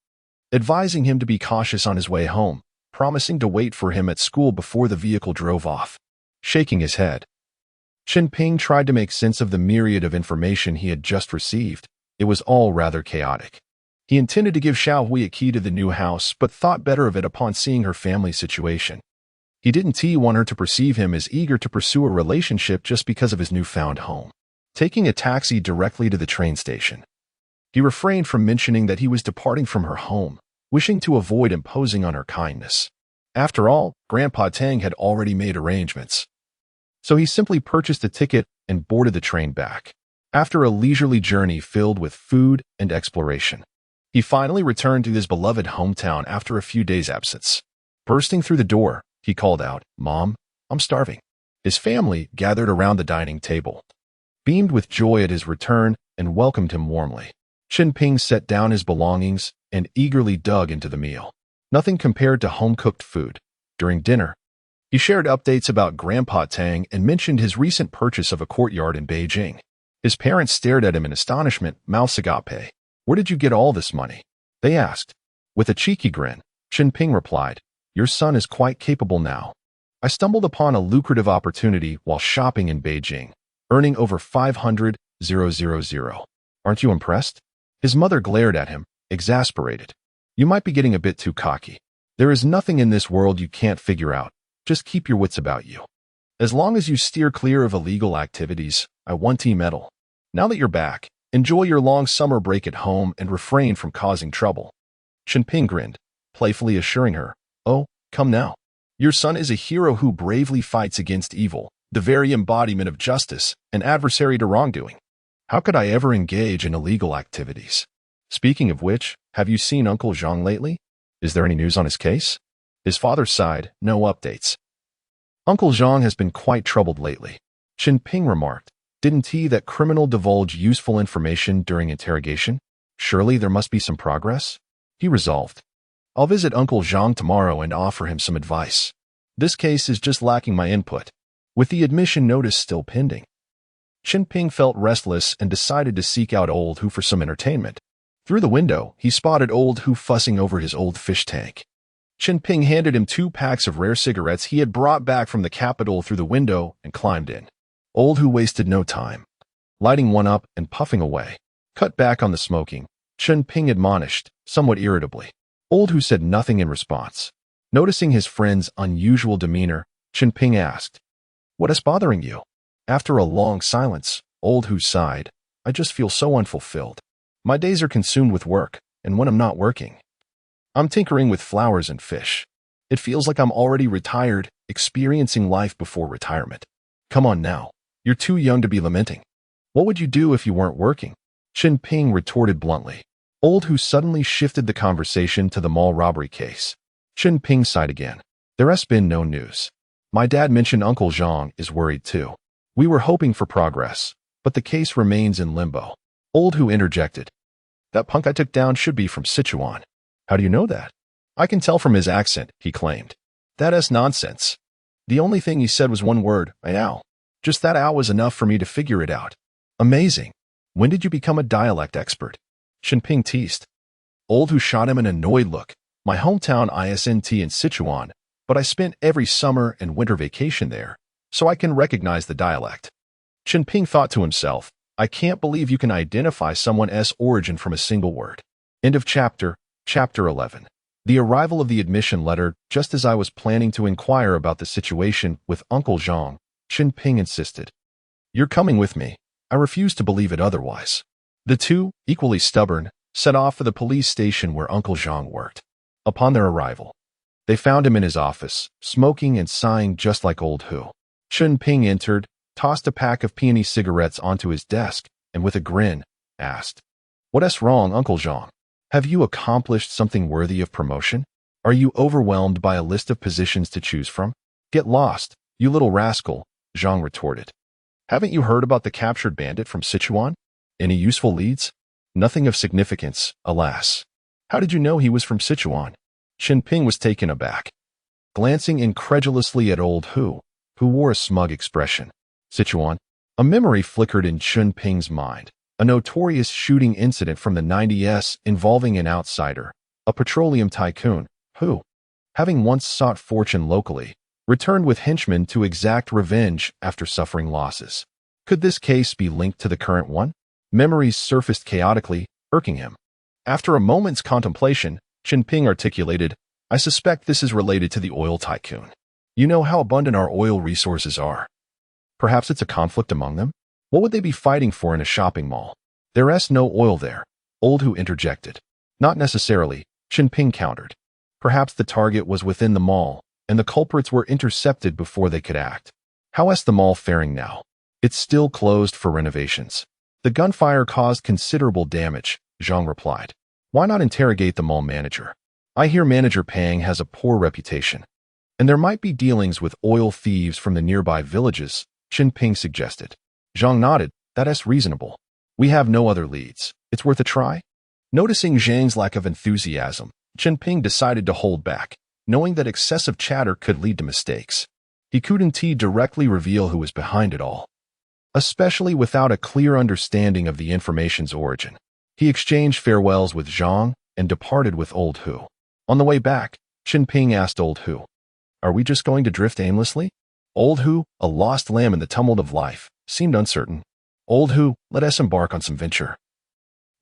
advising him to be cautious on his way home, promising to wait for him at school before the vehicle drove off. Shaking his head, Chen Ping tried to make sense of the myriad of information he had just received. It was all rather chaotic. He intended to give Xiao Hui a key to the new house, but thought better of it upon seeing her family situation. He didn't want her to perceive him as eager to pursue a relationship just because of his newfound home. Taking a taxi directly to the train station, he refrained from mentioning that he was departing from her home, wishing to avoid imposing on her kindness. After all, Grandpa Tang had already made arrangements. So he simply purchased a ticket and boarded the train back. After a leisurely journey filled with food and exploration, he finally returned to his beloved hometown after a few days' absence. Bursting through the door, he called out, "Mom, I'm starving." His family gathered around the dining table, beamed with joy at his return, and welcomed him warmly. Chen Ping set down his belongings and eagerly dug into the meal. Nothing compared to home-cooked food. During dinner, he shared updates about Grandpa Tang and mentioned his recent purchase of a courtyard in Beijing. His parents stared at him in astonishment, mouths agape. "Where did you get all this money?" they asked. With a cheeky grin, Chen Ping replied, "Your son is quite capable now. I stumbled upon a lucrative opportunity while shopping in Beijing, earning over 500 000. Aren't you impressed? His mother glared at him, exasperated. You might be getting a bit too cocky. There is nothing in this world you can't figure out. Just keep your wits about you. As long as you steer clear of illegal activities, I want your medal. Now that you're back, enjoy your long summer break at home and refrain from causing trouble. Chunping grinned, playfully assuring her, Oh, come now. Your son is a hero who bravely fights against evil, the very embodiment of justice, an adversary to wrongdoing. How could I ever engage in illegal activities? Speaking of which, have you seen Uncle Zhang lately? Is there any news on his case? His father sighed, no updates. Uncle Zhang has been quite troubled lately. Chen Ping remarked, Didn't he that criminal divulge useful information during interrogation? Surely there must be some progress? He resolved. I'll visit Uncle Zhang tomorrow and offer him some advice. This case is just lacking my input, with the admission notice still pending. Chen Ping felt restless and decided to seek out Old Hu for some entertainment. Through the window, he spotted Old Hu fussing over his old fish tank. Chen Ping handed him 2 packs of rare cigarettes he had brought back from the capital through the window and climbed in. Old Hu wasted no time. Lighting one up and puffing away. Cut back on the smoking, Chen Ping admonished, somewhat irritably. Old Hu said nothing in response. Noticing his friend's unusual demeanor, Chen Ping asked, What is bothering you? After a long silence, Old Hu sighed, I just feel so unfulfilled. My days are consumed with work, and when I'm not working, I'm tinkering with flowers and fish. It feels like I'm already retired, experiencing life before retirement. Come on now, you're too young to be lamenting. What would you do if you weren't working? Chen Ping retorted bluntly. Old Hu suddenly shifted the conversation to the mall robbery case. Chen Ping sighed again. There has been no news. My dad mentioned Uncle Zhang is worried too. We were hoping for progress, but the case remains in limbo. Old Hu interjected. That punk I took down should be from Sichuan. How do you know that? I can tell from his accent, he claimed. That is nonsense. The only thing he said was one word, ow. Just that ow was enough for me to figure it out. Amazing. When did you become a dialect expert? Chen Ping teased. Old Hu shot him an annoyed look. My hometown ISNT in Sichuan, but I spent every summer and winter vacation there, so I can recognize the dialect. Chen Ping thought to himself, I can't believe you can identify someone's origin from a single word. End of chapter, chapter 11. The arrival of the admission letter, just as I was planning to inquire about the situation with Uncle Zhang, Chen Ping insisted. You're coming with me. I refuse to believe it otherwise. The two, equally stubborn, set off for the police station where Uncle Zhang worked. Upon their arrival, they found him in his office, smoking and sighing just like Old Hu. Chen Ping entered, tossed a pack of peony cigarettes onto his desk, and with a grin, asked, What's wrong, Uncle Zhang? Have you accomplished something worthy of promotion? Are you overwhelmed by a list of positions to choose from? Get lost, you little rascal, Zhang retorted. Haven't you heard about the captured bandit from Sichuan? Any useful leads? Nothing of significance, alas. How did you know he was from Sichuan? Chen Ping was taken aback, glancing incredulously at Old Hu, who wore a smug expression. Sichuan? A memory flickered in Chen Ping's mind. A notorious shooting incident from the 90s involving an outsider, a petroleum tycoon, who, having once sought fortune locally, returned with henchmen to exact revenge after suffering losses. Could this case be linked to the current one? Memories surfaced chaotically, irking him. After a moment's contemplation, Chen Ping articulated, I suspect this is related to the oil tycoon. You know how abundant our oil resources are. Perhaps it's a conflict among them? What would they be fighting for in a shopping mall? There's no oil there, Old Hu interjected. Not necessarily, Chen Ping countered. Perhaps the target was within the mall, and the culprits were intercepted before they could act. How is the mall faring now? It's still closed for renovations. The gunfire caused considerable damage, Zhang replied. Why not interrogate the mall manager? I hear Manager Pang has a poor reputation. And there might be dealings with oil thieves from the nearby villages, Chen Ping suggested. Zhang nodded, that's reasonable. We have no other leads. It's worth a try? Noticing Zhang's lack of enthusiasm, Chen Ping decided to hold back, knowing that excessive chatter could lead to mistakes. He couldn't directly reveal who was behind it all, especially without a clear understanding of the information's origin. He exchanged farewells with Zhang and departed with Old Hu. On the way back, Chen Ping asked Old Hu, Are we just going to drift aimlessly? Old Hu, a lost lamb in the tumult of life, seemed uncertain. Old Hu, let us embark on some venture.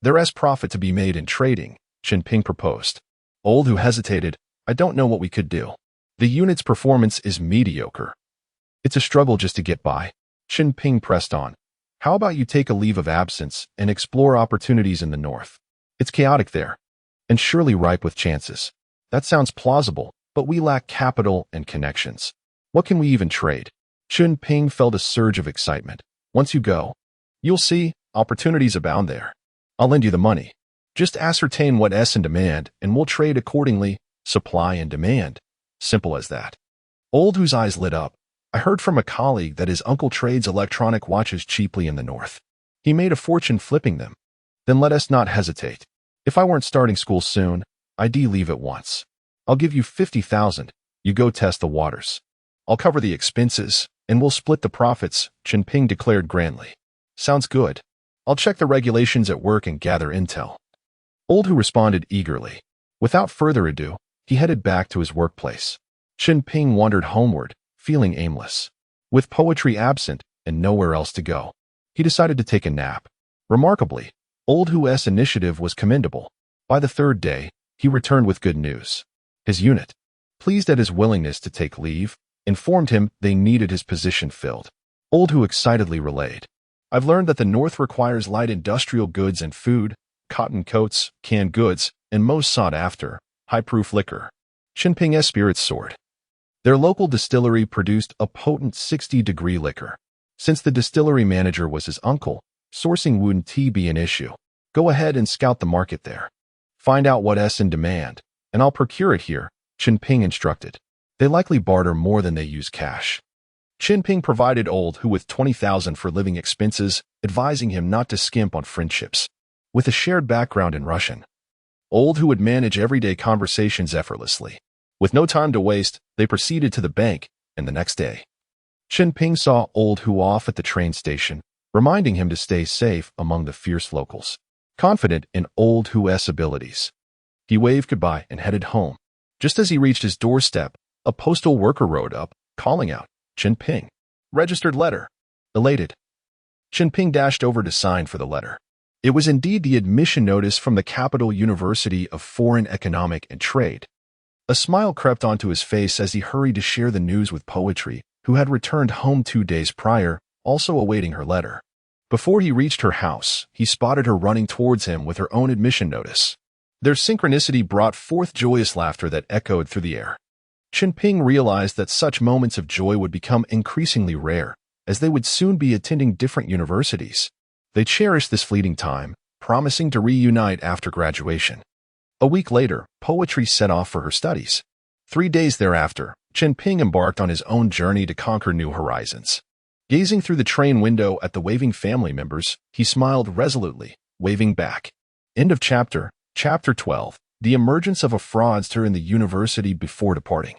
There is profit to be made in trading, Chen Ping proposed. Old Hu hesitated. I don't know what we could do. The unit's performance is mediocre. It's a struggle just to get by. Chen Ping pressed on. How about you take a leave of absence and explore opportunities in the north? It's chaotic there, and surely ripe with chances. That sounds plausible, but we lack capital and connections. What can we even trade? Chen Ping felt a surge of excitement. Once you go, you'll see, opportunities abound there. I'll lend you the money. Just ascertain what is in demand, and we'll trade accordingly, supply and demand. Simple as that. Old Hu's eyes lit up. I heard from a colleague that his uncle trades electronic watches cheaply in the north. He made a fortune flipping them. Then let us not hesitate. If I weren't starting school soon, I'd leave at once. I'll give you 50,000. You go test the waters. I'll cover the expenses, and we'll split the profits, Chen Ping declared grandly. Sounds good. I'll check the regulations at work and gather intel. Old Hu responded eagerly. Without further ado, he headed back to his workplace. Chen Ping wandered homeward, feeling aimless. With poetry absent and nowhere else to go, he decided to take a nap. Remarkably, Old Hu's initiative was commendable. By the third day, he returned with good news. His unit, pleased at his willingness to take leave, informed him they needed his position filled. Old Hu excitedly relayed. I've learned that the North requires light industrial goods and food, cotton coats, canned goods, and most sought after, high-proof liquor. Chunping's spirits soared. Their local distillery produced a potent 60-degree liquor. Since the distillery manager was his uncle, sourcing wouldn't be an issue. Go ahead and scout the market there. Find out what is in demand, and I'll procure it here, Chen Ping instructed. They likely barter more than they use cash. Chen Ping provided Old Hu with 20,000 for living expenses, advising him not to skimp on friendships. With a shared background in Russian, Old Hu would manage everyday conversations effortlessly. With no time to waste, they proceeded to the bank, and the next day, Chen Ping saw Old Hu off at the train station, reminding him to stay safe among the fierce locals. Confident in Old Hu's abilities, he waved goodbye and headed home. Just as he reached his doorstep, a postal worker rode up, calling out, Chen Ping. Registered letter. Elated, Chen Ping dashed over to sign for the letter. It was indeed the admission notice from the Capital University of Foreign Economic and Trade. A smile crept onto his face as he hurried to share the news with Poetry, who had returned home 2 days prior, also awaiting her letter. Before he reached her house, he spotted her running towards him with her own admission notice. Their synchronicity brought forth joyous laughter that echoed through the air. Chen Ping realized that such moments of joy would become increasingly rare, as they would soon be attending different universities. They cherished this fleeting time, promising to reunite after graduation. A week later, Poetry set off for her studies. 3 days thereafter, Chen Ping embarked on his own journey to conquer new horizons. Gazing through the train window at the waving family members, he smiled resolutely, waving back. End of chapter. Chapter 12. The emergence of a fraudster in the university before departing.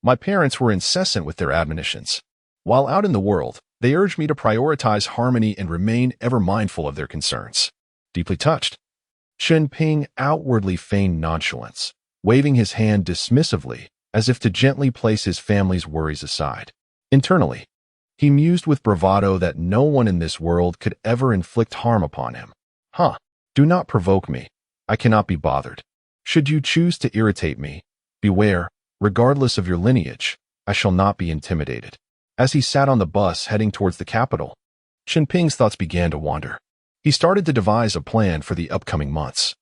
My parents were incessant with their admonitions. While out in the world, they urged me to prioritize harmony and remain ever mindful of their concerns. Deeply touched, Chen Ping outwardly feigned nonchalance, waving his hand dismissively, as if to gently place his family's worries aside. Internally, he mused with bravado that no one in this world could ever inflict harm upon him. Do not provoke me. I cannot be bothered. Should you choose to irritate me, beware, regardless of your lineage, I shall not be intimidated. As he sat on the bus heading towards the capital, Chen Ping's thoughts began to wander. He started to devise a plan for the upcoming months,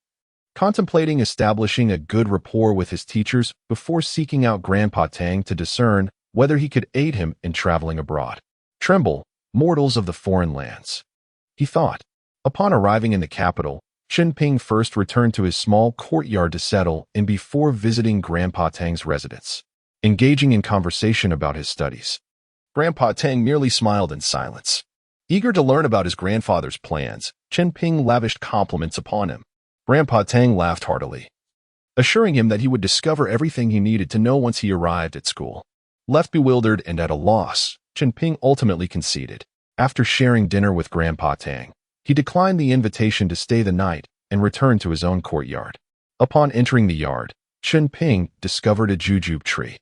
contemplating establishing a good rapport with his teachers before seeking out Grandpa Tang to discern whether he could aid him in traveling abroad. Tremble, mortals of the foreign lands, he thought. Upon arriving in the capital, Chen Ping first returned to his small courtyard to settle in before visiting Grandpa Tang's residence, engaging in conversation about his studies. Grandpa Tang merely smiled in silence. Eager to learn about his grandfather's plans, Chen Ping lavished compliments upon him. Grandpa Tang laughed heartily, assuring him that he would discover everything he needed to know once he arrived at school. Left bewildered and at a loss, Chen Ping ultimately conceded. After sharing dinner with Grandpa Tang, he declined the invitation to stay the night and returned to his own courtyard. Upon entering the yard, Chen Ping discovered a jujube tree.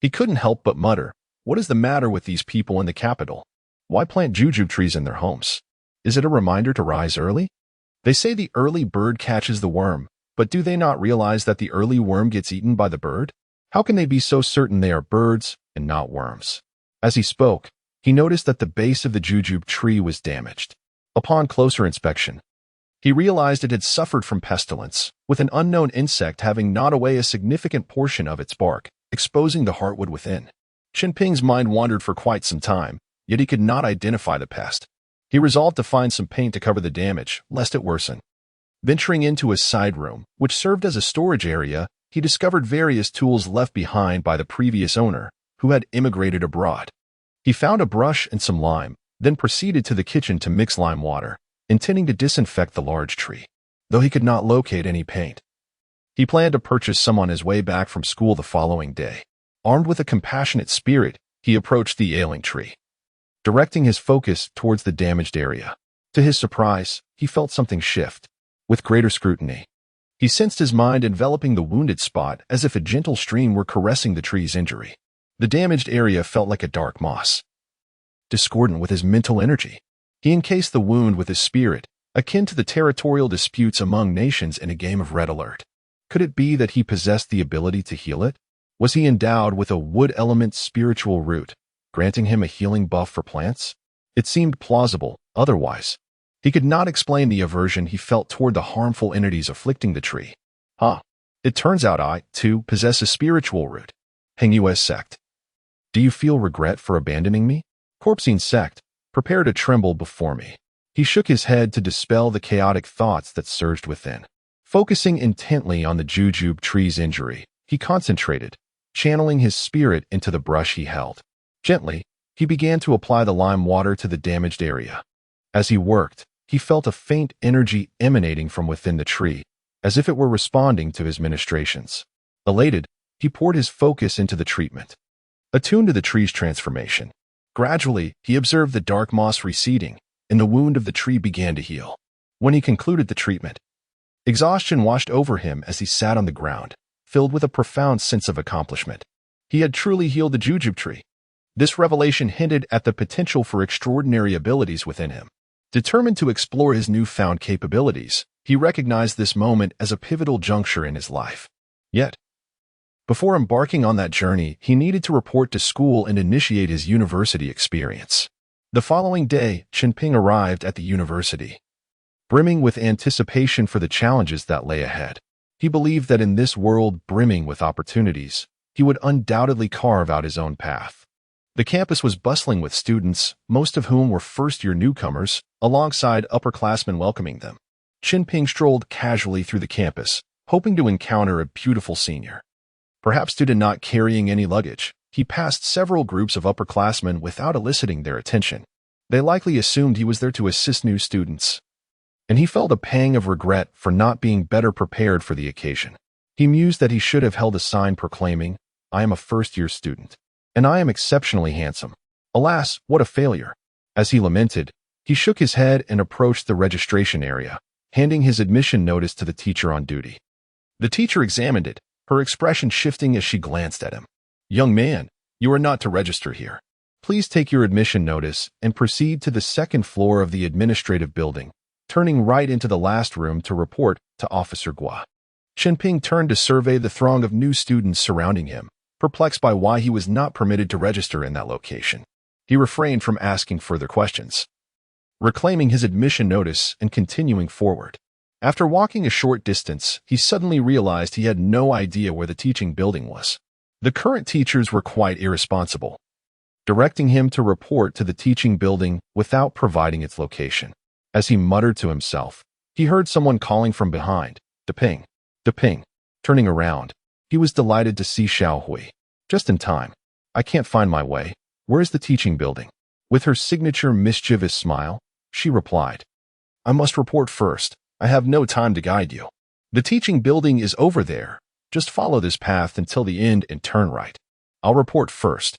He couldn't help but mutter, "What is the matter with these people in the capital? Why plant jujube trees in their homes? Is it a reminder to rise early? They say the early bird catches the worm, but do they not realize that the early worm gets eaten by the bird? How can they be so certain they are birds and not worms? As he spoke, he noticed that the base of the jujube tree was damaged. Upon closer inspection, he realized it had suffered from pestilence, with an unknown insect having gnawed away a significant portion of its bark, exposing the heartwood within. Chen Ping's mind wandered for quite some time, yet he could not identify the pest. He resolved to find some paint to cover the damage, lest it worsen. Venturing into a side room, which served as a storage area, he discovered various tools left behind by the previous owner, who had immigrated abroad. He found a brush and some lime, then proceeded to the kitchen to mix lime water, intending to disinfect the large tree, though he could not locate any paint. He planned to purchase some on his way back from school the following day. Armed with a compassionate spirit, he approached the ailing tree, directing his focus towards the damaged area. To his surprise, he felt something shift. With greater scrutiny, he sensed his mind enveloping the wounded spot as if a gentle stream were caressing the tree's injury. The damaged area felt like a dark moss, discordant with his mental energy. He encased the wound with his spirit, akin to the territorial disputes among nations in a game of Red Alert. Could it be that he possessed the ability to heal it? Was he endowed with a wood element spiritual root, granting him a healing buff for plants? It seemed plausible, otherwise. He could not explain the aversion he felt toward the harmful entities afflicting the tree. It turns out I, too, possess a spiritual root. Heng U.S. sect. Do you feel regret for abandoning me? Corpsine sect, prepare to tremble before me. He shook his head to dispel the chaotic thoughts that surged within. Focusing intently on the jujube tree's injury, he concentrated, channeling his spirit into the brush he held. Gently, he began to apply the lime water to the damaged area. As he worked, he felt a faint energy emanating from within the tree, as if it were responding to his ministrations. Elated, he poured his focus into the treatment, attuned to the tree's transformation. Gradually, he observed the dark moss receding, and the wound of the tree began to heal. When he concluded the treatment, exhaustion washed over him as he sat on the ground, filled with a profound sense of accomplishment. He had truly healed the jujube tree. This revelation hinted at the potential for extraordinary abilities within him. Determined to explore his newfound capabilities, he recognized this moment as a pivotal juncture in his life. Yet, before embarking on that journey, he needed to report to school and initiate his university experience. The following day, Chen Ping arrived at the university, brimming with anticipation for the challenges that lay ahead. He believed that in this world brimming with opportunities, he would undoubtedly carve out his own path. The campus was bustling with students, most of whom were first-year newcomers, alongside upperclassmen welcoming them. Chen Ping strolled casually through the campus, hoping to encounter a beautiful senior. Perhaps due to not carrying any luggage, he passed several groups of upperclassmen without eliciting their attention. They likely assumed he was there to assist new students, and he felt a pang of regret for not being better prepared for the occasion. He mused that he should have held a sign proclaiming, "I am a first-year student, and I am exceptionally handsome." Alas, what a failure. As he lamented, he shook his head and approached the registration area, handing his admission notice to the teacher on duty. The teacher examined it, her expression shifting as she glanced at him. "Young man, you are not to register here. Please take your admission notice and proceed to the second floor of the administrative building, turning right into the last room to report to Officer Gua." Chen Ping turned to survey the throng of new students surrounding him, perplexed by why he was not permitted to register in that location. He refrained from asking further questions, reclaiming his admission notice and continuing forward. After walking a short distance, he suddenly realized he had no idea where the teaching building was. The current teachers were quite irresponsible, directing him to report to the teaching building without providing its location. As he muttered to himself, he heard someone calling from behind, "Ping, Ping." Turning around, he was delighted to see Xiao Hui. Just in time. "I can't find my way. Where is the teaching building?" With her signature mischievous smile, she replied, "I must report first. I have no time to guide you. The teaching building is over there. Just follow this path until the end and turn right. I'll report first,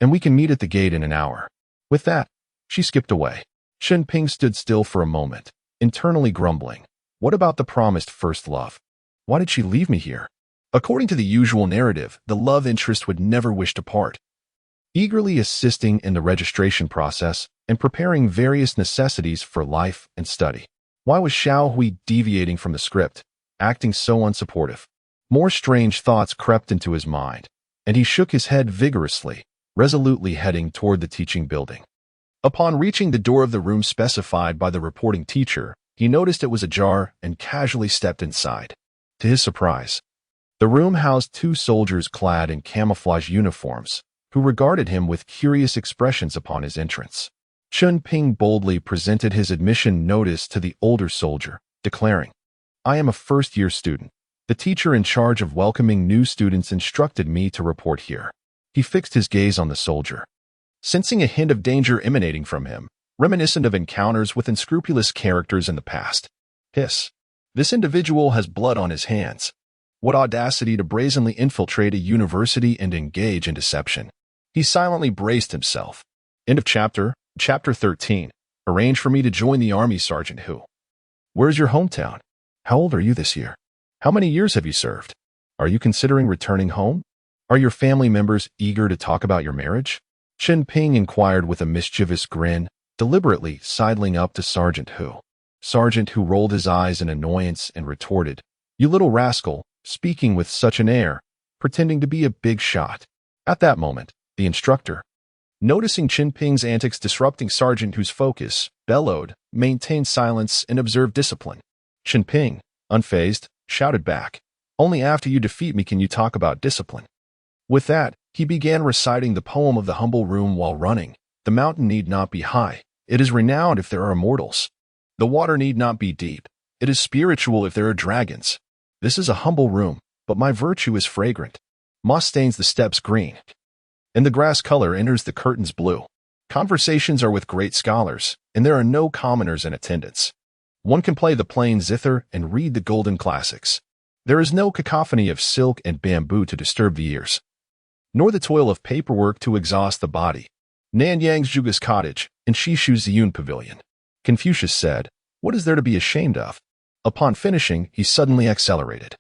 and we can meet at the gate in an hour." With that, she skipped away. Chen Ping stood still for a moment, internally grumbling. What about the promised first love? Why did she leave me here? According to the usual narrative, the love interest would never wish to part. eagerly assisting in the registration process and preparing various necessities for life and study. Why was Xiao Hui deviating from the script, acting so unsupportive? More strange thoughts crept into his mind, and he shook his head vigorously, resolutely heading toward the teaching building. Upon reaching the door of the room specified by the reporting teacher, he noticed it was ajar and casually stepped inside. To his surprise, the room housed two soldiers clad in camouflage uniforms, who regarded him with curious expressions upon his entrance. Chunping boldly presented his admission notice to the older soldier, declaring, "I am a first-year student. The teacher in charge of welcoming new students instructed me to report here." He fixed his gaze on the soldier, sensing a hint of danger emanating from him, reminiscent of encounters with unscrupulous characters in the past. Hiss. This individual has blood on his hands. What audacity to brazenly infiltrate a university and engage in deception. He silently braced himself. End of chapter. Chapter 13. Arrange for me to join the army, Sergeant Hu. Where's your hometown? How old are you this year? How many years have you served? Are you considering returning home? Are your family members eager to talk about your marriage? Chen Ping inquired with a mischievous grin, deliberately sidling up to Sergeant Hu. Sergeant Hu rolled his eyes in annoyance and retorted, "You little rascal, speaking with such an air, pretending to be a big shot." At that moment, the instructor, noticing Chen Ping's antics disrupting Sergeant Hu's focus, bellowed, "Maintain silence and observe discipline." Chen Ping, unfazed, shouted back, "Only after you defeat me can you talk about discipline." With that, he began reciting the poem of the humble room while running. The mountain need not be high. It is renowned if there are immortals. The water need not be deep. It is spiritual if there are dragons. This is a humble room, but my virtue is fragrant. Moss stains the steps green, and the grass color enters the curtains blue. Conversations are with great scholars, and there are no commoners in attendance. One can play the plain zither and read the golden classics. There is no cacophony of silk and bamboo to disturb the ears, nor the toil of paperwork to exhaust the body. Nan Yang's Juga's cottage, and Shishu's Ziyun pavilion. Confucius said, "What is there to be ashamed of?" Upon finishing, he suddenly accelerated,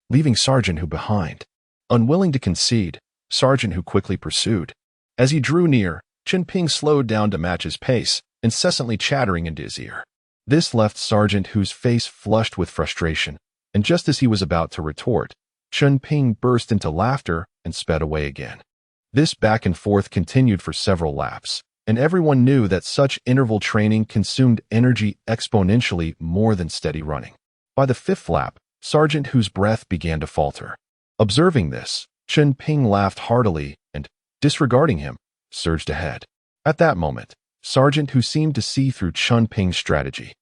leaving Sergeant Hu behind. Unwilling to concede, Sergeant Hu quickly pursued. As he drew near, Chunping slowed down to match his pace, incessantly chattering into his ear. This left Sergeant Hu's face flushed with frustration, and just as he was about to retort, Chunping burst into laughter and sped away again. This back and forth continued for several laps, and everyone knew that such interval training consumed energy exponentially more than steady running. By the fifth lap, Sergeant Hu's breath began to falter. Observing this, Chunping laughed heartily and, disregarding him, surged ahead. At that moment, Sergeant Hu seemed to see through Chunping's strategy.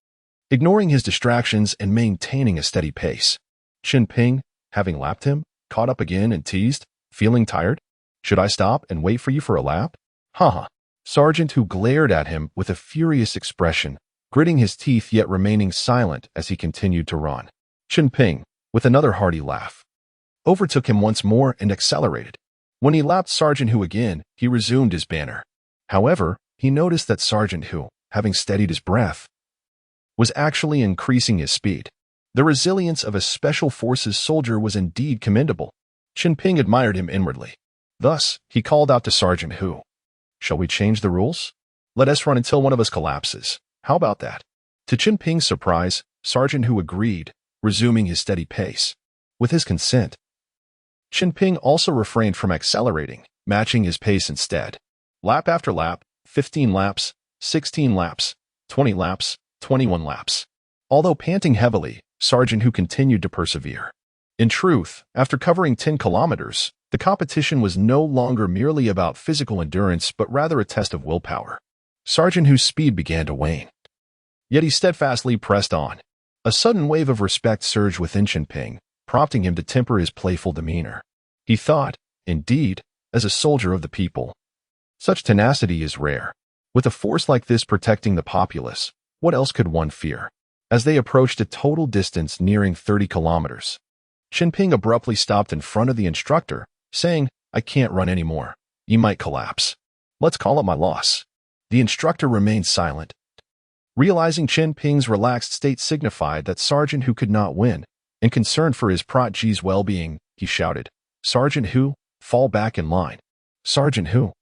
Ignoring his distractions and maintaining a steady pace, Chunping, having lapped him, caught up again and teased, "Feeling tired? Should I stop and wait for you for a lap?" Haha. Sergeant Hu glared at him with a furious expression, gritting his teeth yet remaining silent as he continued to run. Chunping, with another hearty laugh, overtook him once more and accelerated. When he lapped Sergeant Hu again, he resumed his banter. However, he noticed that Sergeant Hu, having steadied his breath, was actually increasing his speed. The resilience of a special forces soldier was indeed commendable. Chunping admired him inwardly. Thus, he called out to Sergeant Hu, "Shall we change the rules? Let us run until one of us collapses. How about that?" To Chunping's surprise, Sergeant Hu agreed, resuming his steady pace. With his consent, Chunping also refrained from accelerating, matching his pace instead. Lap after lap, 15 laps, 16 laps, 20 laps, 21 laps. Although panting heavily, Sergeant Hu continued to persevere. In truth, after covering 10 kilometers, the competition was no longer merely about physical endurance but rather a test of willpower. Sergeant Hu's speed began to wane. Yet he steadfastly pressed on. A sudden wave of respect surged within Chunping, prompting him to temper his playful demeanor. He thought, indeed, as a soldier of the people, such tenacity is rare. With a force like this protecting the populace, what else could one fear? As they approached a total distance nearing 30 kilometers, Chunping abruptly stopped in front of the instructor, saying, "I can't run anymore. You might collapse. Let's call it my loss." The instructor remained silent. Realizing Chunping's relaxed state signified that Sergeant Hu could not win, and concerned for his protégé's well-being, he shouted, "Sergeant Hu, fall back in line." Sergeant Hu,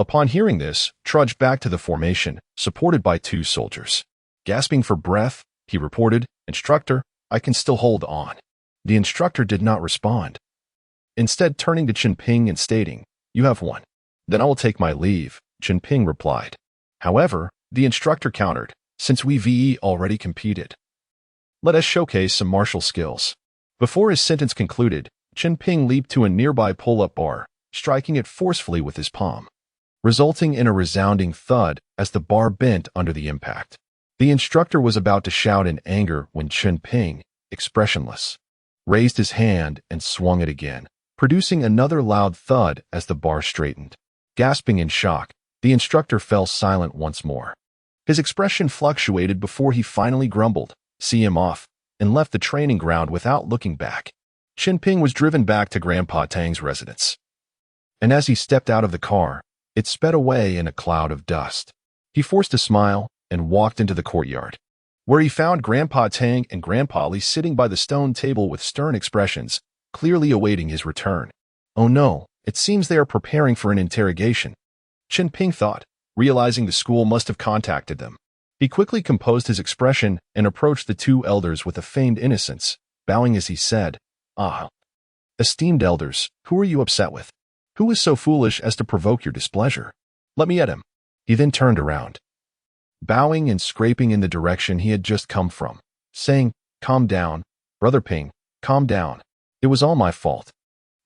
Upon hearing this, trudged back to the formation, supported by 2 soldiers. Gasping for breath, he reported, "Instructor, I can still hold on." The instructor did not respond. Instead, turning to Chen Ping and stating, "You have won." "Then I will take my leave," Chen Ping replied. However, the instructor countered, "Since we already competed, let us showcase some martial skills." Before his sentence concluded, Chen Ping leaped to a nearby pull-up bar, striking it forcefully with his palm, resulting in a resounding thud as the bar bent under the impact. The instructor was about to shout in anger when Chen Ping, expressionless, raised his hand and swung it again, producing another loud thud as the bar straightened. Gasping in shock, the instructor fell silent once more. His expression fluctuated before he finally grumbled, "See him off," and left the training ground without looking back. Chen Ping was driven back to Grandpa Tang's residence. And as he stepped out of the car, it sped away in a cloud of dust. He forced a smile and walked into the courtyard, where he found Grandpa Tang and Grandpa Li sitting by the stone table with stern expressions, clearly awaiting his return. "Oh no, it seems they are preparing for an interrogation," Chen Ping thought, realizing the school must have contacted them. He quickly composed his expression and approached the 2 elders with a feigned innocence, bowing as he said, "Ah, esteemed elders, who are you upset with? Who is so foolish as to provoke your displeasure? Let me at him." He then turned around, bowing and scraping in the direction he had just come from, saying, "Calm down, Brother Ping, calm down. It was all my fault.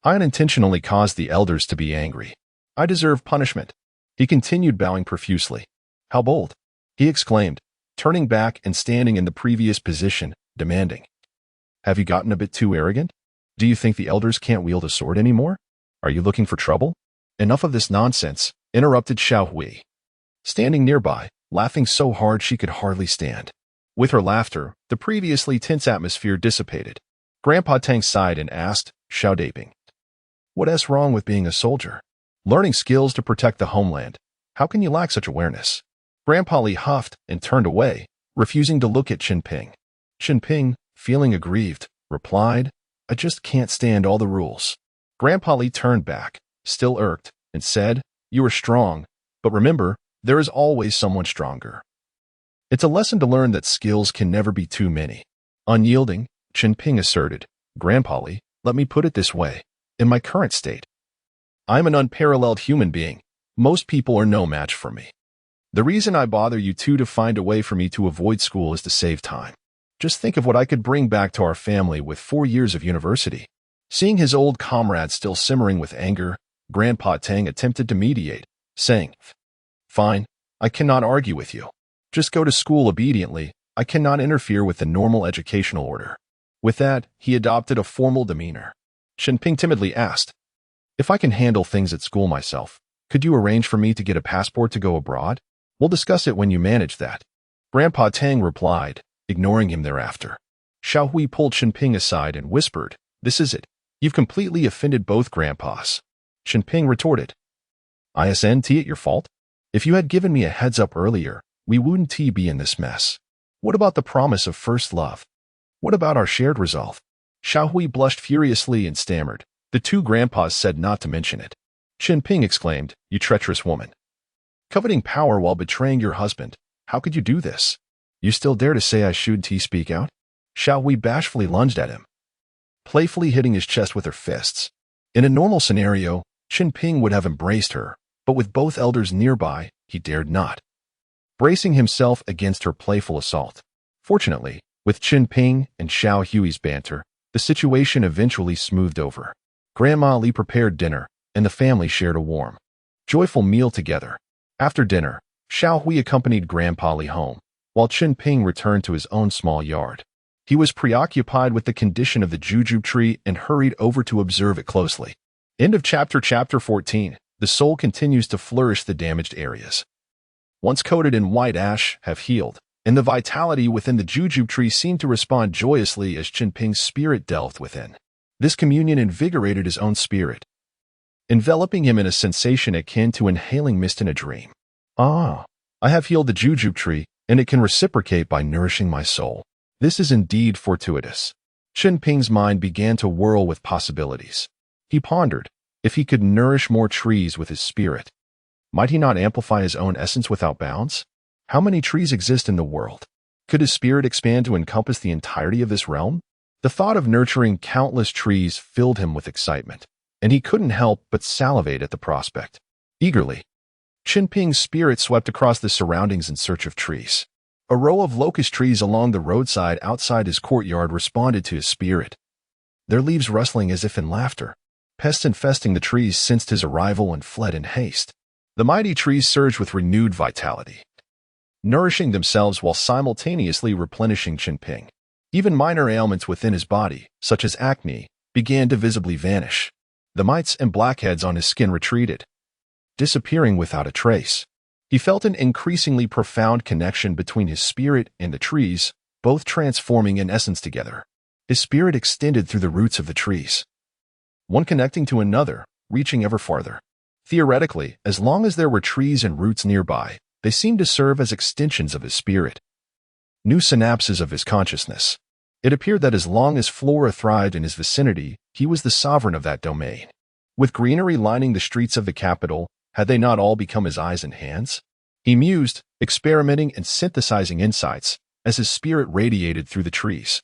I unintentionally caused the elders to be angry. I deserve punishment." He continued bowing profusely. "How bold!" he exclaimed, turning back and standing in the previous position, demanding, "Have you gotten a bit too arrogant? Do you think the elders can't wield a sword anymore? Are you looking for trouble?" "Enough of this nonsense," interrupted Xiao Hui, standing nearby, laughing so hard she could hardly stand. With her laughter, the previously tense atmosphere dissipated. Grandpa Tang sighed and asked, "Xiao, what's wrong with being a soldier? Learning skills to protect the homeland. How can you lack such awareness?" Grandpa Li huffed and turned away, refusing to look at Chen Ping. Chen Ping, feeling aggrieved, replied, "I just can't stand all the rules." Grandpa Li turned back, still irked, and said, "You are strong, but remember, there is always someone stronger." It's a lesson to learn that skills can never be too many. Unyielding, Chen Ping asserted, "Grandpa Li, let me put it this way. In my current state, I'm an unparalleled human being. Most people are no match for me. The reason I bother you two to find a way for me to avoid school is to save time. Just think of what I could bring back to our family with 4 years of university." Seeing his old comrade still simmering with anger, Grandpa Tang attempted to mediate, saying, "Fine, I cannot argue with you. Just go to school obediently. I cannot interfere with the normal educational order." With that, he adopted a formal demeanor. Chen Ping timidly asked, "If I can handle things at school myself, could you arrange for me to get a passport to go abroad? We'll discuss it when you manage that." Grandpa Tang replied, ignoring him thereafter. Xiao Hui pulled Chen Ping aside and whispered, "This is it. You've completely offended both grandpas." Chen Ping retorted, "Isn't it your fault? If you had given me a heads up earlier, we wouldn't be in this mess. What about the promise of first love? What about our shared resolve?" Xiao Hui blushed furiously and stammered. The 2 grandpas said not to mention it. Chen Ping exclaimed, "You treacherous woman. Coveting power while betraying your husband. How could you do this? You still dare to say I shouldn't speak out?" Xiao Hui bashfully lunged at him, playfully hitting his chest with her fists. In a normal scenario, Chen Ping would have embraced her, but with both elders nearby, he dared not, bracing himself against her playful assault. Fortunately, with Chen Ping and Xiao Hui's banter, the situation eventually smoothed over. Grandma Li prepared dinner, and the family shared a warm, joyful meal together. After dinner, Xiao Hui accompanied Grandpa Li home, while Chen Ping returned to his own small yard. He was preoccupied with the condition of the jujube tree and hurried over to observe it closely. End of chapter 14. The soul continues to flourish. The damaged areas, once coated in white ash, have healed, and the vitality within the jujube tree seemed to respond joyously as Chen Ping's spirit delved within. This communion invigorated his own spirit, enveloping him in a sensation akin to inhaling mist in a dream. "Ah, I have healed the jujube tree, and it can reciprocate by nourishing my soul. This is indeed fortuitous." Chen Ping's mind began to whirl with possibilities. He pondered, if he could nourish more trees with his spirit, Might he not amplify his own essence without bounds? How many trees exist in the world? Could his spirit expand to encompass the entirety of this realm? The thought of nurturing countless trees filled him with excitement, and he couldn't help but salivate at the prospect. Eagerly, Chen Ping's spirit swept across the surroundings in search of trees. A row of locust trees along the roadside outside his courtyard responded to his spirit, their leaves rustling as if in laughter. Pests infesting the trees sensed his arrival and fled in haste. The mighty trees surged with renewed vitality, nourishing themselves while simultaneously replenishing Chen Ping. Even minor ailments within his body, such as acne, began to visibly vanish. The mites and blackheads on his skin retreated, disappearing without a trace. He felt an increasingly profound connection between his spirit and the trees, both transforming in essence together. His spirit extended through the roots of the trees, one connecting to another, reaching ever farther. Theoretically, as long as there were trees and roots nearby, they seemed to serve as extensions of his spirit, new synapses of his consciousness. It appeared that as long as flora thrived in his vicinity, he was the sovereign of that domain. With greenery lining the streets of the capital, had they not all become his eyes and hands? He mused, experimenting and synthesizing insights, as his spirit radiated through the trees,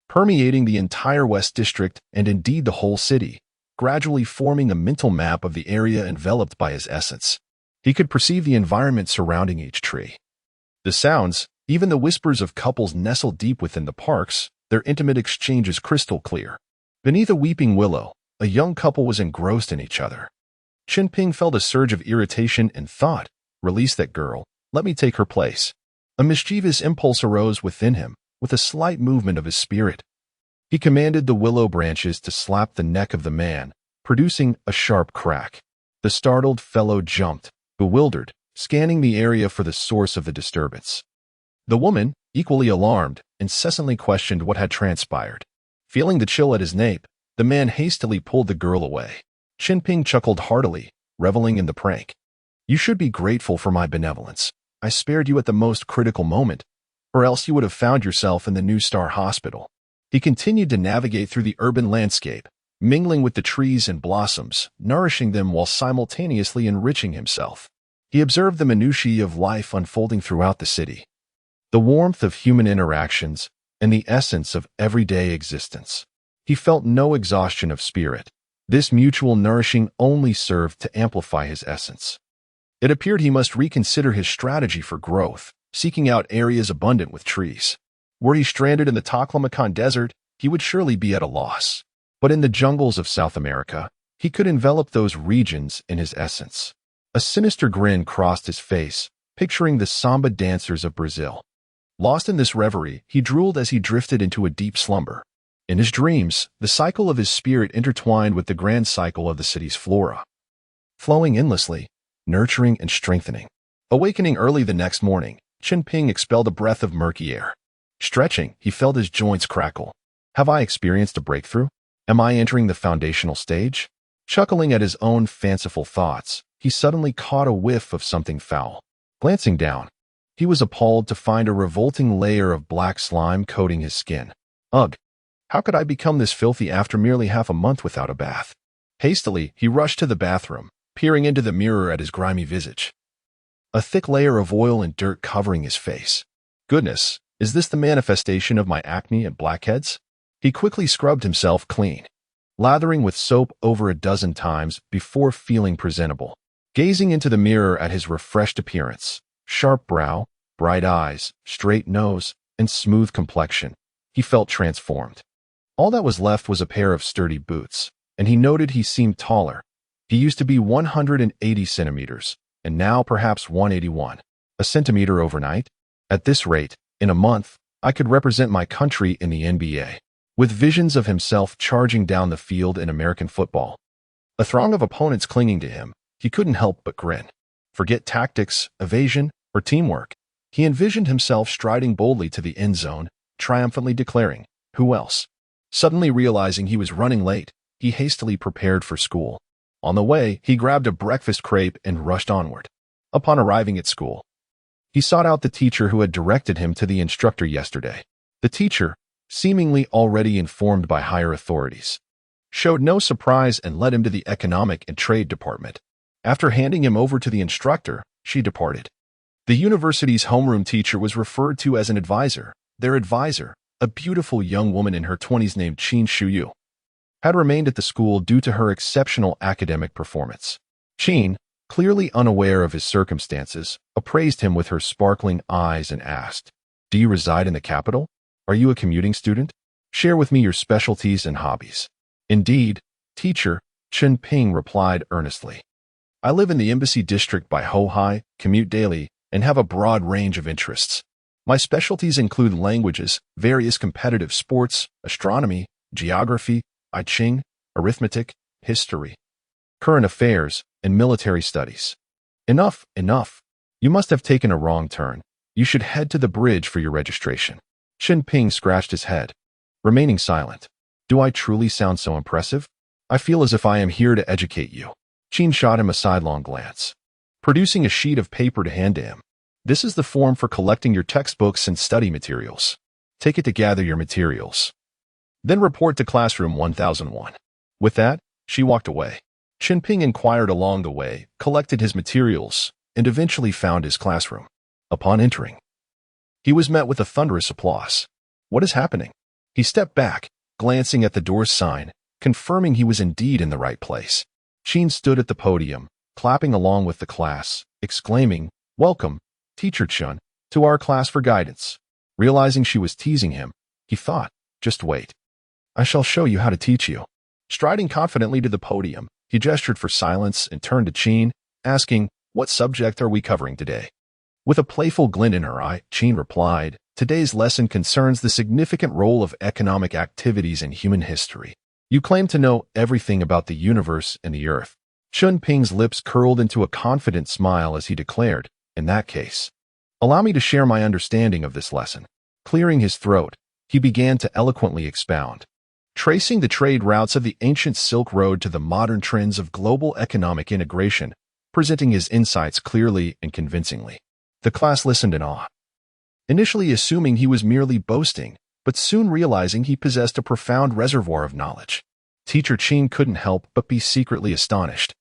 permeating the entire West District and indeed the whole city, gradually forming a mental map of the area enveloped by his essence. He could perceive the environment surrounding each tree. The sounds, even the whispers of couples nestled deep within the parks, their intimate exchanges crystal clear. Beneath a weeping willow, a young couple was engrossed in each other. Chen Ping felt a surge of irritation and thought, "Release that girl, let me take her place." A mischievous impulse arose within him, with a slight movement of his spirit. He commanded the willow branches to slap the neck of the man, producing a sharp crack. The startled fellow jumped, bewildered, scanning the area for the source of the disturbance. The woman, equally alarmed, incessantly questioned what had transpired. Feeling the chill at his nape, the man hastily pulled the girl away. Chen Ping chuckled heartily, reveling in the prank. "You should be grateful for my benevolence. I spared you at the most critical moment, or else you would have found yourself in the New Star Hospital." He continued to navigate through the urban landscape, mingling with the trees and blossoms, nourishing them while simultaneously enriching himself. He observed the minutiae of life unfolding throughout the city, the warmth of human interactions, and the essence of everyday existence. He felt no exhaustion of spirit. This mutual nourishing only served to amplify his essence. It appeared he must reconsider his strategy for growth, seeking out areas abundant with trees. Were he stranded in the Taklamakan Desert, he would surely be at a loss. But in the jungles of South America, he could envelop those regions in his essence. A sinister grin crossed his face, picturing the samba dancers of Brazil. Lost in this reverie, he drooled as he drifted into a deep slumber. In his dreams, the cycle of his spirit intertwined with the grand cycle of the city's flora, flowing endlessly, nurturing and strengthening. Awakening early the next morning, Chen Ping expelled a breath of murky air. Stretching, he felt his joints crackle. Have I experienced a breakthrough? Am I entering the foundational stage? Chuckling at his own fanciful thoughts, he suddenly caught a whiff of something foul. Glancing down, he was appalled to find a revolting layer of black slime coating his skin. Ugh! How could I become this filthy after merely half a month without a bath? Hastily, he rushed to the bathroom, peering into the mirror at his grimy visage, a thick layer of oil and dirt covering his face. Goodness, is this the manifestation of my acne and blackheads? He quickly scrubbed himself clean, lathering with soap over a dozen times before feeling presentable. Gazing into the mirror at his refreshed appearance, sharp brow, bright eyes, straight nose, and smooth complexion, he felt transformed. All that was left was a pair of sturdy boots, and he noted he seemed taller. He used to be 180 centimeters, and now perhaps 181. A centimeter overnight? At this rate, in a month, I could represent my country in the NBA. With visions of himself charging down the field in American football, a throng of opponents clinging to him, he couldn't help but grin. Forget tactics, evasion, or teamwork. He envisioned himself striding boldly to the end zone, triumphantly declaring, "Who else?" Suddenly realizing he was running late, he hastily prepared for school. On the way, he grabbed a breakfast crepe and rushed onward. Upon arriving at school, he sought out the teacher who had directed him to the instructor yesterday. The teacher, seemingly already informed by higher authorities, showed no surprise and led him to the economic and trade department. After handing him over to the instructor, she departed. The university's homeroom teacher was referred to as an advisor. Their advisor, a beautiful young woman in her 20s named Qin Shuyu, had remained at the school due to her exceptional academic performance. Qin, clearly unaware of his circumstances, appraised him with her sparkling eyes and asked, "Do you reside in the capital? Are you a commuting student? Share with me your specialties and hobbies." "Indeed, teacher," Chen Ping replied earnestly. "I live in the embassy district by Hohai, commute daily, and have a broad range of interests. My specialties include languages, various competitive sports, astronomy, geography, I Ching, arithmetic, history, current affairs, and military studies." "Enough, enough. You must have taken a wrong turn. You should head to the bridge for your registration." Chen Ping scratched his head, remaining silent. "Do I truly sound so impressive? I feel as if I am here to educate you." Qin shot him a sidelong glance, producing a sheet of paper to hand to him. "This is the form for collecting your textbooks and study materials. Take it to gather your materials. Then report to classroom 1001. With that, she walked away. Chunping inquired along the way, collected his materials, and eventually found his classroom. Upon entering, he was met with a thunderous applause. "What is happening?" He stepped back, glancing at the door's sign, confirming he was indeed in the right place. Qin stood at the podium, clapping along with the class, exclaiming, "Welcome, Teacher Chun, to our class for guidance." Realizing she was teasing him, he thought, "Just wait. I shall show you how to teach you." Striding confidently to the podium, he gestured for silence and turned to Qin, asking, "What subject are we covering today?" With a playful glint in her eye, Qin replied, "Today's lesson concerns the significant role of economic activities in human history. You claim to know everything about the universe and the earth." Chunping's lips curled into a confident smile as he declared, "In that case, allow me to share my understanding of this lesson." Clearing his throat, he began to eloquently expound, tracing the trade routes of the ancient Silk Road to the modern trends of global economic integration, presenting his insights clearly and convincingly. The class listened in awe, initially assuming he was merely boasting, but soon realizing he possessed a profound reservoir of knowledge. Teacher Qin couldn't help but be secretly astonished.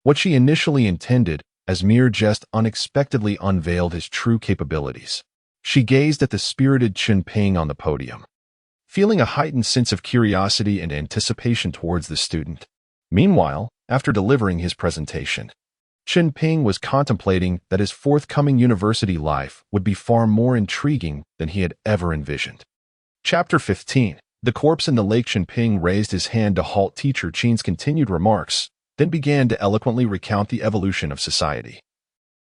What she initially intended as mere jest unexpectedly unveiled his true capabilities. She gazed at the spirited Chunping on the podium, feeling a heightened sense of curiosity and anticipation towards the student. Meanwhile, after delivering his presentation, Chunping was contemplating that his forthcoming university life would be far more intriguing than he had ever envisioned. Chapter 15. The corpse in the lake. Chunping raised his hand to halt Teacher Qin's continued remarks, then began to eloquently recount the evolution of society.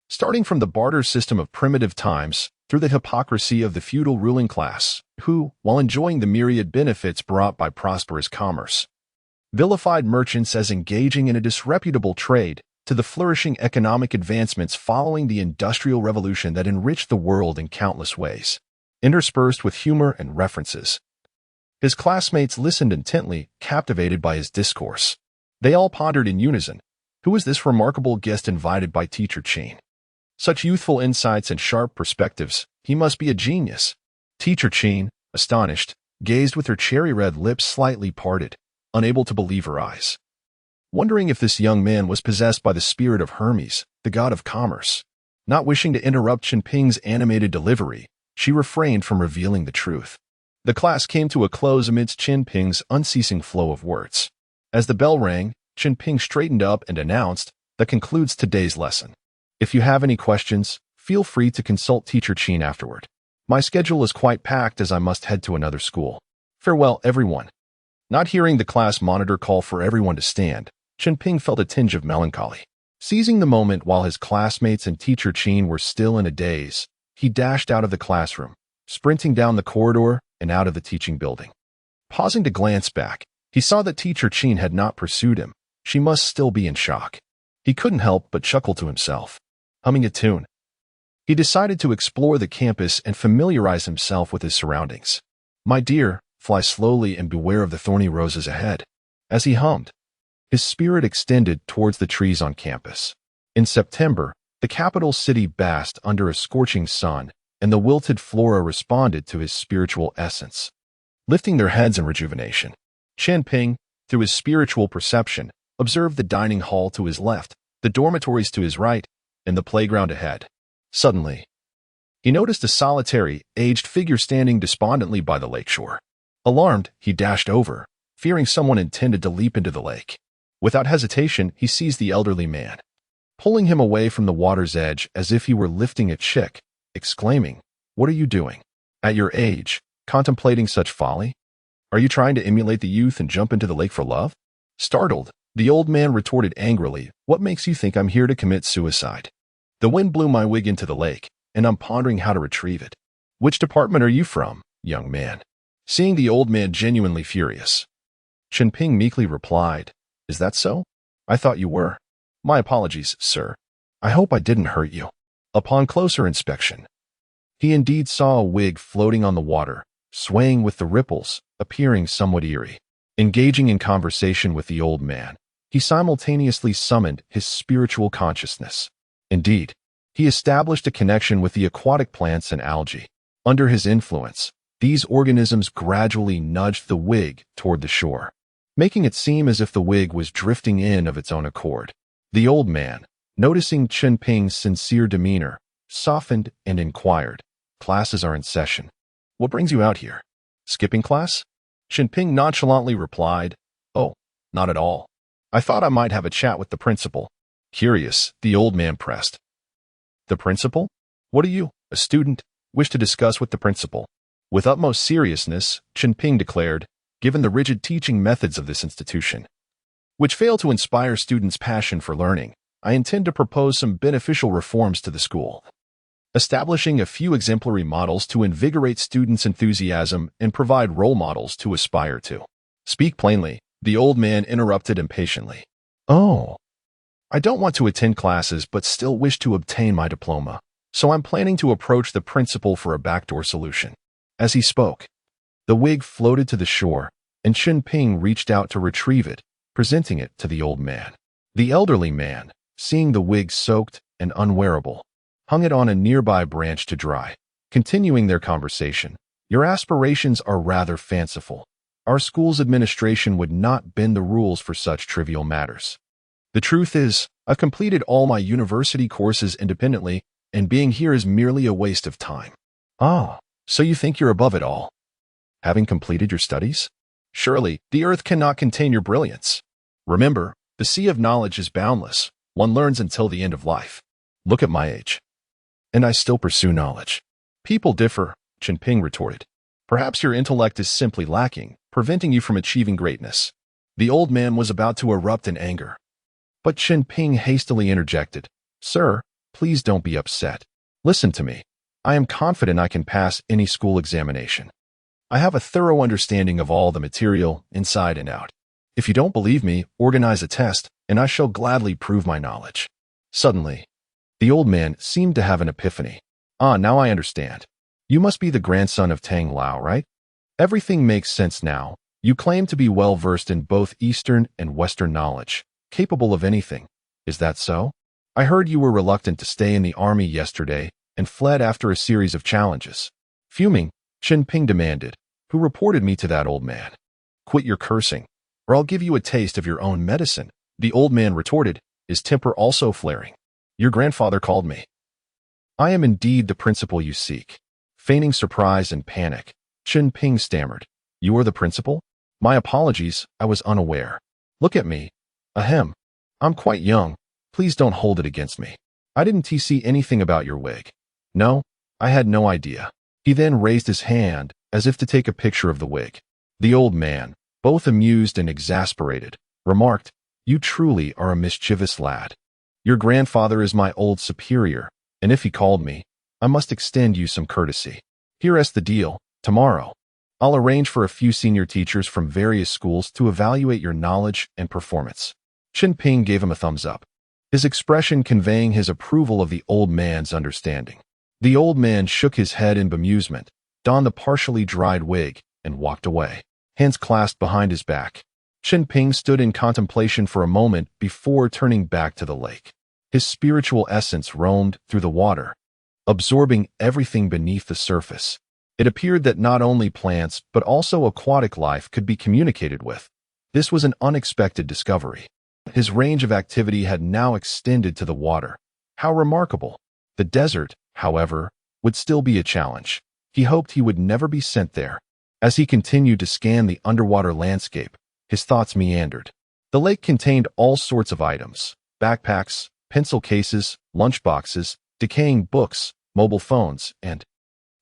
Starting from the barter system of primitive times, through the hypocrisy of the feudal ruling class, who, while enjoying the myriad benefits brought by prosperous commerce, vilified merchants as engaging in a disreputable trade, to the flourishing economic advancements following the Industrial Revolution that enriched the world in countless ways, interspersed with humor and references. His classmates listened intently, captivated by his discourse. They all pondered in unison, who was this remarkable guest invited by Teacher Qin? Such youthful insights and sharp perspectives, he must be a genius. Teacher Qin, astonished, gazed with her cherry-red lips slightly parted, unable to believe her eyes, wondering if this young man was possessed by the spirit of Hermes, the god of commerce. Not wishing to interrupt Chunping's animated delivery, she refrained from revealing the truth. The class came to a close amidst Chunping's unceasing flow of words. As the bell rang, Chunping straightened up and announced, "That concludes today's lesson. If you have any questions, feel free to consult Teacher Qin afterward. My schedule is quite packed as I must head to another school. Farewell, everyone." Not hearing the class monitor call for everyone to stand, Chunping felt a tinge of melancholy. Seizing the moment while his classmates and Teacher Qin were still in a daze, he dashed out of the classroom, sprinting down the corridor and out of the teaching building. Pausing to glance back, he saw that Teacher Qin had not pursued him. She must still be in shock. He couldn't help but chuckle to himself, humming a tune. He decided to explore the campus and familiarize himself with his surroundings. "My dear, fly slowly and beware of the thorny roses ahead." As he hummed, his spirit extended towards the trees on campus. In September, the capital city basked under a scorching sun, and the wilted flora responded to his spiritual essence, lifting their heads in rejuvenation. Chen Ping, through his spiritual perception, observed the dining hall to his left, the dormitories to his right, and the playground ahead. Suddenly, he noticed a solitary, aged figure standing despondently by the lakeshore. Alarmed, he dashed over, fearing someone intended to leap into the lake. Without hesitation, he seized the elderly man, pulling him away from the water's edge as if he were lifting a chick, exclaiming, "What are you doing? At your age, contemplating such folly? Are you trying to emulate the youth and jump into the lake for love?" Startled, the old man retorted angrily, "What makes you think I'm here to commit suicide? The wind blew my wig into the lake, and I'm pondering how to retrieve it." "Which department are you from, young man?" Seeing the old man genuinely furious, Chen Ping meekly replied, "Is that so? I thought you were. My apologies, sir. I hope I didn't hurt you." Upon closer inspection, he indeed saw a wig floating on the water, swaying with the ripples, appearing somewhat eerie. Engaging in conversation with the old man, he simultaneously summoned his spiritual consciousness. Indeed, he established a connection with the aquatic plants and algae. Under his influence, these organisms gradually nudged the wig toward the shore, making it seem as if the wig was drifting in of its own accord. The old man, noticing Chen Ping's sincere demeanor, softened and inquired, "Classes are in session. What brings you out here? Skipping class?" Chen Ping nonchalantly replied, "Oh, not at all. I thought I might have a chat with the principal." Curious, the old man pressed, "The principal? What do you, a student, wish to discuss with the principal?" With utmost seriousness, Chen Ping declared, "Given the rigid teaching methods of this institution, which fail to inspire students' passion for learning, I intend to propose some beneficial reforms to the school, establishing a few exemplary models to invigorate students' enthusiasm and provide role models to aspire to." "Speak plainly," the old man interrupted impatiently. "Oh, I don't want to attend classes but still wish to obtain my diploma, so I'm planning to approach the principal for a backdoor solution." As he spoke, the wig floated to the shore, and Chen Ping reached out to retrieve it, presenting it to the old man. The elderly man, seeing the wig soaked and unwearable, hung it on a nearby branch to dry, continuing their conversation. "Your aspirations are rather fanciful. Our school's administration would not bend the rules for such trivial matters. The truth is, I've completed all my university courses independently, and being here is merely a waste of time." "Ah, so you think you're above it all, having completed your studies? Surely, the earth cannot contain your brilliance. Remember, the sea of knowledge is boundless. One learns until the end of life. Look at my age, and I still pursue knowledge." "People differ," Chen Ping retorted. "Perhaps your intellect is simply lacking, preventing you from achieving greatness." The old man was about to erupt in anger, but Chen Ping hastily interjected, "Sir, please don't be upset. Listen to me. I am confident I can pass any school examination. I have a thorough understanding of all the material, inside and out. If you don't believe me, organize a test, and I shall gladly prove my knowledge." Suddenly, the old man seemed to have an epiphany. "Ah, now I understand. You must be the grandson of Tang Lao, right? Everything makes sense now. You claim to be well-versed in both Eastern and Western knowledge, capable of anything. Is that so? I heard you were reluctant to stay in the army yesterday and fled after a series of challenges." Fuming, Chen Ping demanded, "Who reported me to that old man?" "Quit your cursing, or I'll give you a taste of your own medicine," the old man retorted, his temper also flaring. "Your grandfather called me." "I am indeed the principal you seek." Feigning surprise and panic, Chen Ping stammered, "You are the principal? My apologies, I was unaware. Look at me. Ahem. I'm quite young. Please don't hold it against me. I didn't see anything about your wig. No, I had no idea." He then raised his hand as if to take a picture of the wig. The old man, both amused and exasperated, remarked, "You truly are a mischievous lad. Your grandfather is my old superior, and if he called me, I must extend you some courtesy. Here's the deal. Tomorrow, I'll arrange for a few senior teachers from various schools to evaluate your knowledge and performance." Chen Ping gave him a thumbs up, his expression conveying his approval of the old man's understanding. The old man shook his head in bemusement, donned the partially dried wig, and walked away, hands clasped behind his back. Chen Ping stood in contemplation for a moment before turning back to the lake. His spiritual essence roamed through the water, absorbing everything beneath the surface. It appeared that not only plants but also aquatic life could be communicated with. This was an unexpected discovery. His range of activity had now extended to the water. How remarkable! The desert, however, would still be a challenge. He hoped he would never be sent there. As he continued to scan the underwater landscape, his thoughts meandered. The lake contained all sorts of items: backpacks, pencil cases, lunchboxes, decaying books, mobile phones, and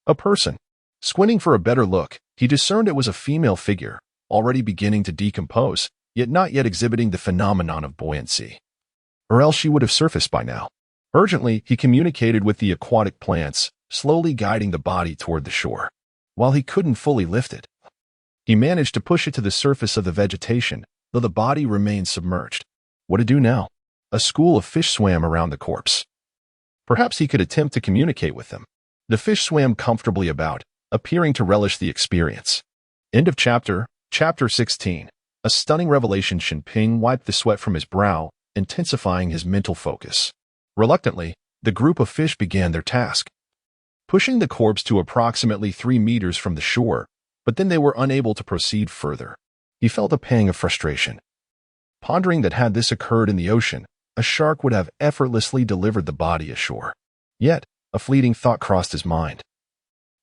a person. Squinting for a better look, he discerned it was a female figure, already beginning to decompose, yet not yet exhibiting the phenomenon of buoyancy. Or else she would have surfaced by now. Urgently, he communicated with the aquatic plants, slowly guiding the body toward the shore. While he couldn't fully lift it, he managed to push it to the surface of the vegetation, though the body remained submerged. What to do now? A school of fish swam around the corpse. Perhaps he could attempt to communicate with them. The fish swam comfortably about, appearing to relish the experience. End of chapter. Chapter 16. A stunning revelation. Chen Ping wiped the sweat from his brow, intensifying his mental focus. Reluctantly, the group of fish began their task, pushing the corpse to approximately 3 meters from the shore, but then they were unable to proceed further. He felt a pang of frustration, pondering that had this occurred in the ocean, a shark would have effortlessly delivered the body ashore. Yet, a fleeting thought crossed his mind.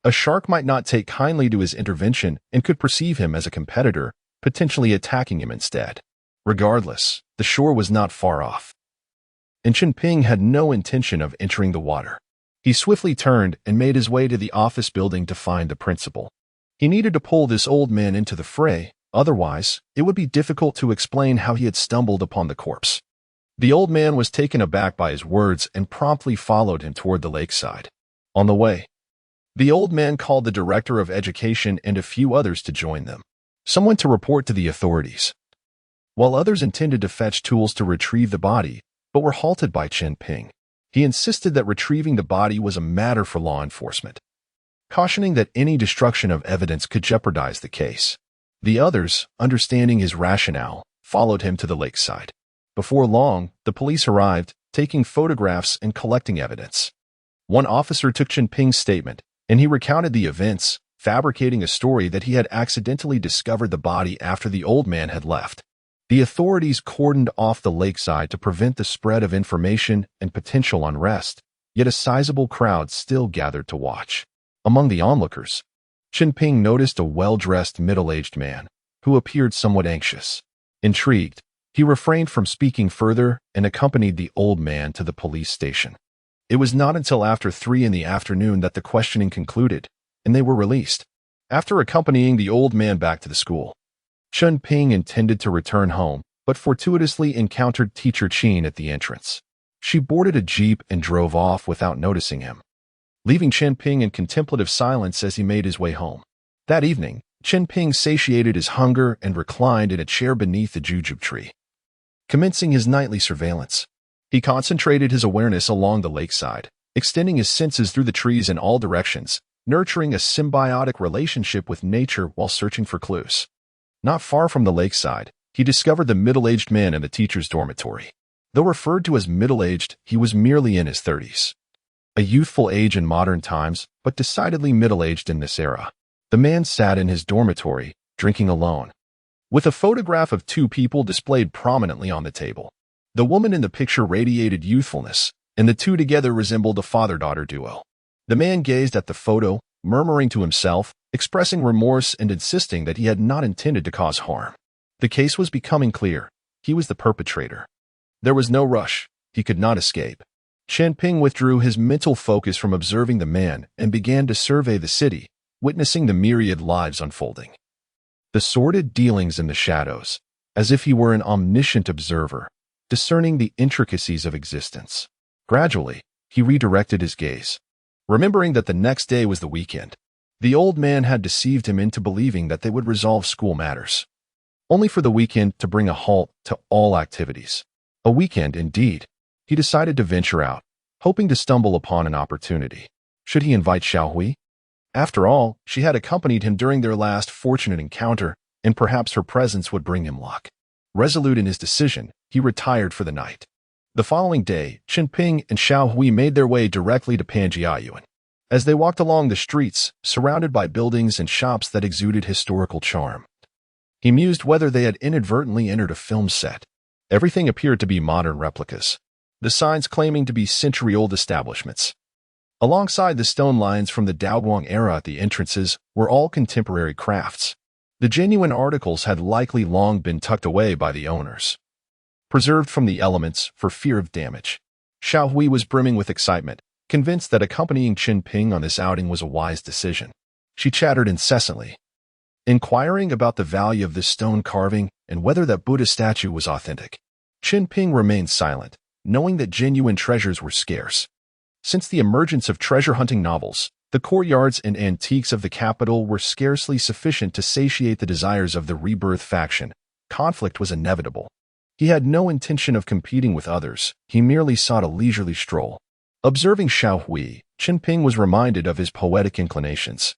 A shark might not take kindly to his intervention and could perceive him as a competitor, potentially attacking him instead. Regardless, the shore was not far off, and Chen Ping had no intention of entering the water. He swiftly turned and made his way to the office building to find the principal. He needed to pull this old man into the fray, otherwise, it would be difficult to explain how he had stumbled upon the corpse. The old man was taken aback by his words and promptly followed him toward the lakeside. On the way, the old man called the director of education and a few others to join them. Some went to report to the authorities, while others intended to fetch tools to retrieve the body, but were halted by Chen Ping. He insisted that retrieving the body was a matter for law enforcement, cautioning that any destruction of evidence could jeopardize the case. The others, understanding his rationale, followed him to the lakeside. Before long, the police arrived, taking photographs and collecting evidence. One officer took Chen Ping's statement, and he recounted the events, fabricating a story that he had accidentally discovered the body after the old man had left. The authorities cordoned off the lakeside to prevent the spread of information and potential unrest, yet a sizable crowd still gathered to watch. Among the onlookers, Chen Ping noticed a well-dressed middle-aged man, who appeared somewhat anxious. Intrigued, he refrained from speaking further and accompanied the old man to the police station. It was not until after 3 in the afternoon that the questioning concluded, and they were released. After accompanying the old man back to the school, Chen Ping intended to return home, but fortuitously encountered teacher Qin at the entrance. She boarded a jeep and drove off without noticing him, leaving Chen Ping in contemplative silence as he made his way home. That evening, Chen Ping satiated his hunger and reclined in a chair beneath the jujube tree. Commencing his nightly surveillance, he concentrated his awareness along the lakeside, extending his senses through the trees in all directions, nurturing a symbiotic relationship with nature while searching for clues. Not far from the lakeside, he discovered the middle-aged man in the teacher's dormitory. Though referred to as middle-aged, he was merely in his 30s. A youthful age in modern times, but decidedly middle-aged in this era. The man sat in his dormitory, drinking alone, with a photograph of 2 people displayed prominently on the table. The woman in the picture radiated youthfulness, and the 2 together resembled a father-daughter duo. The man gazed at the photo, murmuring to himself, expressing remorse and insisting that he had not intended to cause harm. The case was becoming clear. He was the perpetrator. There was no rush. He could not escape. Chen Ping withdrew his mental focus from observing the man and began to survey the city, witnessing the myriad lives unfolding. The sordid dealings in the shadows, as if he were an omniscient observer, discerning the intricacies of existence. Gradually, he redirected his gaze, remembering that the next day was the weekend. The old man had deceived him into believing that they would resolve school matters, only for the weekend to bring a halt to all activities. A weekend, indeed. He decided to venture out, hoping to stumble upon an opportunity. Should he invite Xiaohui? After all, she had accompanied him during their last fortunate encounter, and perhaps her presence would bring him luck. Resolute in his decision, he retired for the night. The following day, Chen Ping and Xiaohui made their way directly to Panjiayuan. As they walked along the streets, surrounded by buildings and shops that exuded historical charm, he mused whether they had inadvertently entered a film set. Everything appeared to be modern replicas, the signs claiming to be century-old establishments. Alongside the stone lines from the Daoguang era at the entrances were all contemporary crafts. The genuine articles had likely long been tucked away by the owners, preserved from the elements for fear of damage. Xiao Hui was brimming with excitement, convinced that accompanying Chen Ping on this outing was a wise decision. She chattered incessantly, inquiring about the value of this stone carving and whether that Buddha statue was authentic. Chen Ping remained silent, knowing that genuine treasures were scarce. Since the emergence of treasure-hunting novels, the courtyards and antiques of the capital were scarcely sufficient to satiate the desires of the rebirth faction. Conflict was inevitable. He had no intention of competing with others. He merely sought a leisurely stroll. Observing Xiao Hui, Chen Ping was reminded of his poetic inclinations.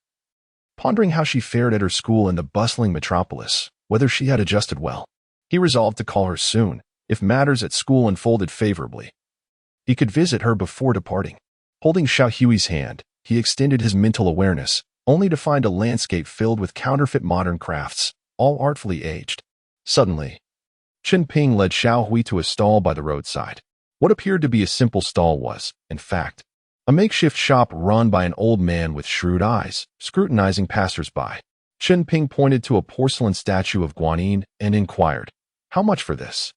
Pondering how she fared at her school in the bustling metropolis, whether she had adjusted well, he resolved to call her soon, if matters at school unfolded favorably. He could visit her before departing. Holding Xiao Hui's hand, he extended his mental awareness, only to find a landscape filled with counterfeit modern crafts, all artfully aged. Suddenly, Chen Ping led Xiao Hui to a stall by the roadside. What appeared to be a simple stall was, in fact, a makeshift shop run by an old man with shrewd eyes, scrutinizing passers-by. Chen Ping pointed to a porcelain statue of Guanyin and inquired, "How much for this?"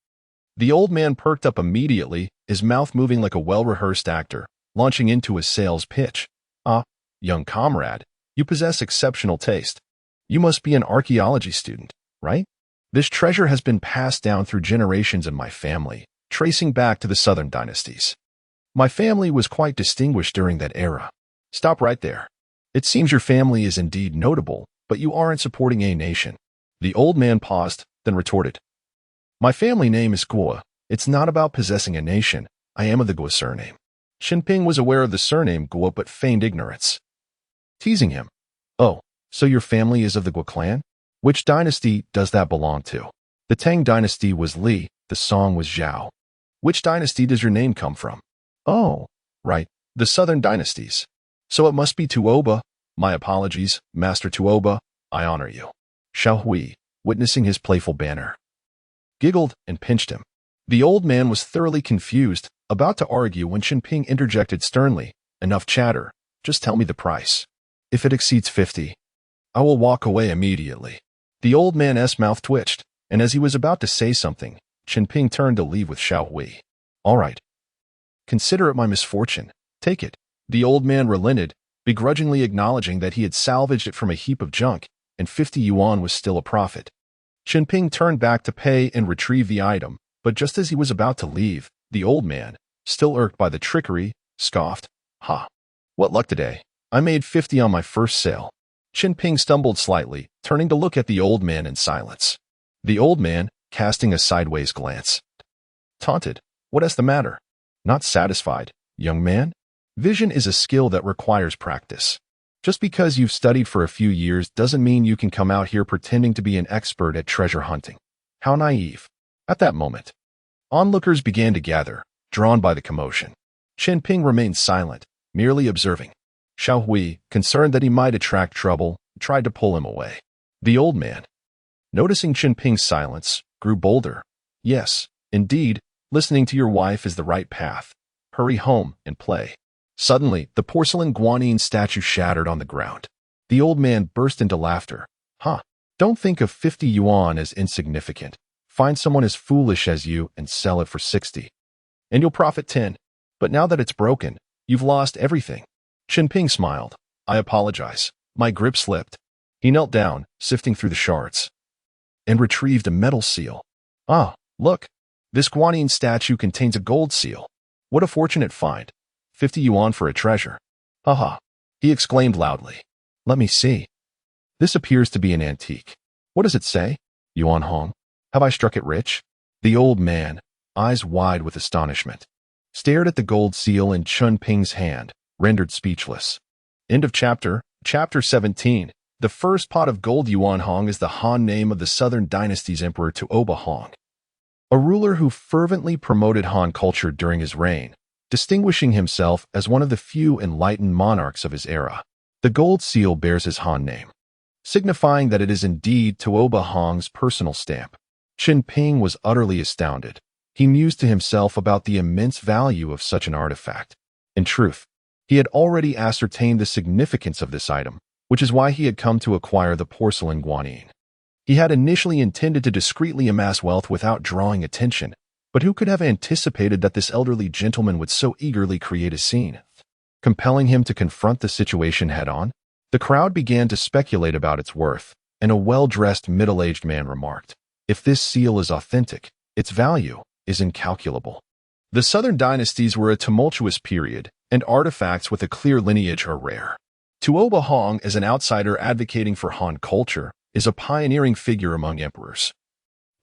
The old man perked up immediately, his mouth moving like a well-rehearsed actor, launching into a sales pitch. "Ah, young comrade, you possess exceptional taste. You must be an archaeology student, right? This treasure has been passed down through generations in my family, tracing back to the southern dynasties. My family was quite distinguished during that era." "Stop right there. It seems your family is indeed notable, but you aren't supporting a nation." The old man paused, then retorted, "My family name is Guo. It's not about possessing a nation. I am of the Guo surname." Chen Ping was aware of the surname Guo but feigned ignorance. Teasing him, "Oh, so your family is of the Guo clan? Which dynasty does that belong to?" "The Tang dynasty was Li, the Song was Zhao." "Which dynasty does your name come from?" "Oh, right, the southern dynasties. So it must be Tuoba. My apologies, Master Tuoba. I honor you." Xiao Hui, witnessing his playful banter, giggled and pinched him. The old man was thoroughly confused, about to argue when Chen Ping interjected sternly, "Enough chatter. Just tell me the price. If it exceeds 50, I will walk away immediately." The old man's mouth twitched, and as he was about to say something, Chen Ping turned to leave with Xiao Hui. "All right. Consider it my misfortune. Take it." The old man relented, begrudgingly acknowledging that he had salvaged it from a heap of junk, and 50 yuan was still a profit. Chen Ping turned back to pay and retrieve the item, but just as he was about to leave, the old man, still irked by the trickery, scoffed, "Ha! What luck today. I made 50 on my first sale." Chen Ping stumbled slightly, turning to look at the old man in silence. The old man, casting a sideways glance, taunted, "What is the matter? Not satisfied, young man? Vision is a skill that requires practice. Just because you've studied for a few years doesn't mean you can come out here pretending to be an expert at treasure hunting. How naive." At that moment, onlookers began to gather, drawn by the commotion. Chen Ping remained silent, merely observing. Xiao Hui, concerned that he might attract trouble, tried to pull him away. The old man, noticing Chen Ping's silence, grew bolder. "Yes, indeed, listening to your wife is the right path. Hurry home and play." Suddenly, the porcelain Guanyin statue shattered on the ground. The old man burst into laughter. "Huh, don't think of 50 yuan as insignificant. Find someone as foolish as you and sell it for 60. And you'll profit 10. But now that it's broken, you've lost everything." Chen Ping smiled. "I apologize. My grip slipped." He knelt down, sifting through the shards, and retrieved a metal seal. "Ah, look. This Guanyin statue contains a gold seal. What a fortunate find. 50 yuan for a treasure. Haha," he exclaimed loudly. "Let me see. This appears to be an antique. What does it say? Yuan Hong. Have I struck it rich?" The old man, eyes wide with astonishment, stared at the gold seal in Chun Ping's hand, rendered speechless. End of chapter. Chapter 17. The first pot of gold. Yuan Hong is the Han name of the Southern Dynasty's Emperor Tuoba Hong, a ruler who fervently promoted Han culture during his reign, distinguishing himself as one of the few enlightened monarchs of his era. The gold seal bears his Han name, signifying that it is indeed Tuoba Hong's personal stamp. Chen Ping was utterly astounded. He mused to himself about the immense value of such an artifact. In truth, he had already ascertained the significance of this item, which is why he had come to acquire the porcelain guanine. He had initially intended to discreetly amass wealth without drawing attention, but who could have anticipated that this elderly gentleman would so eagerly create a scene? Compelling him to confront the situation head-on, the crowd began to speculate about its worth, and a well-dressed middle-aged man remarked, "If this seal is authentic, its value is incalculable." The Southern dynasties were a tumultuous period, and artifacts with a clear lineage are rare. Tuoba Hong, as an outsider advocating for Han culture, is a pioneering figure among emperors.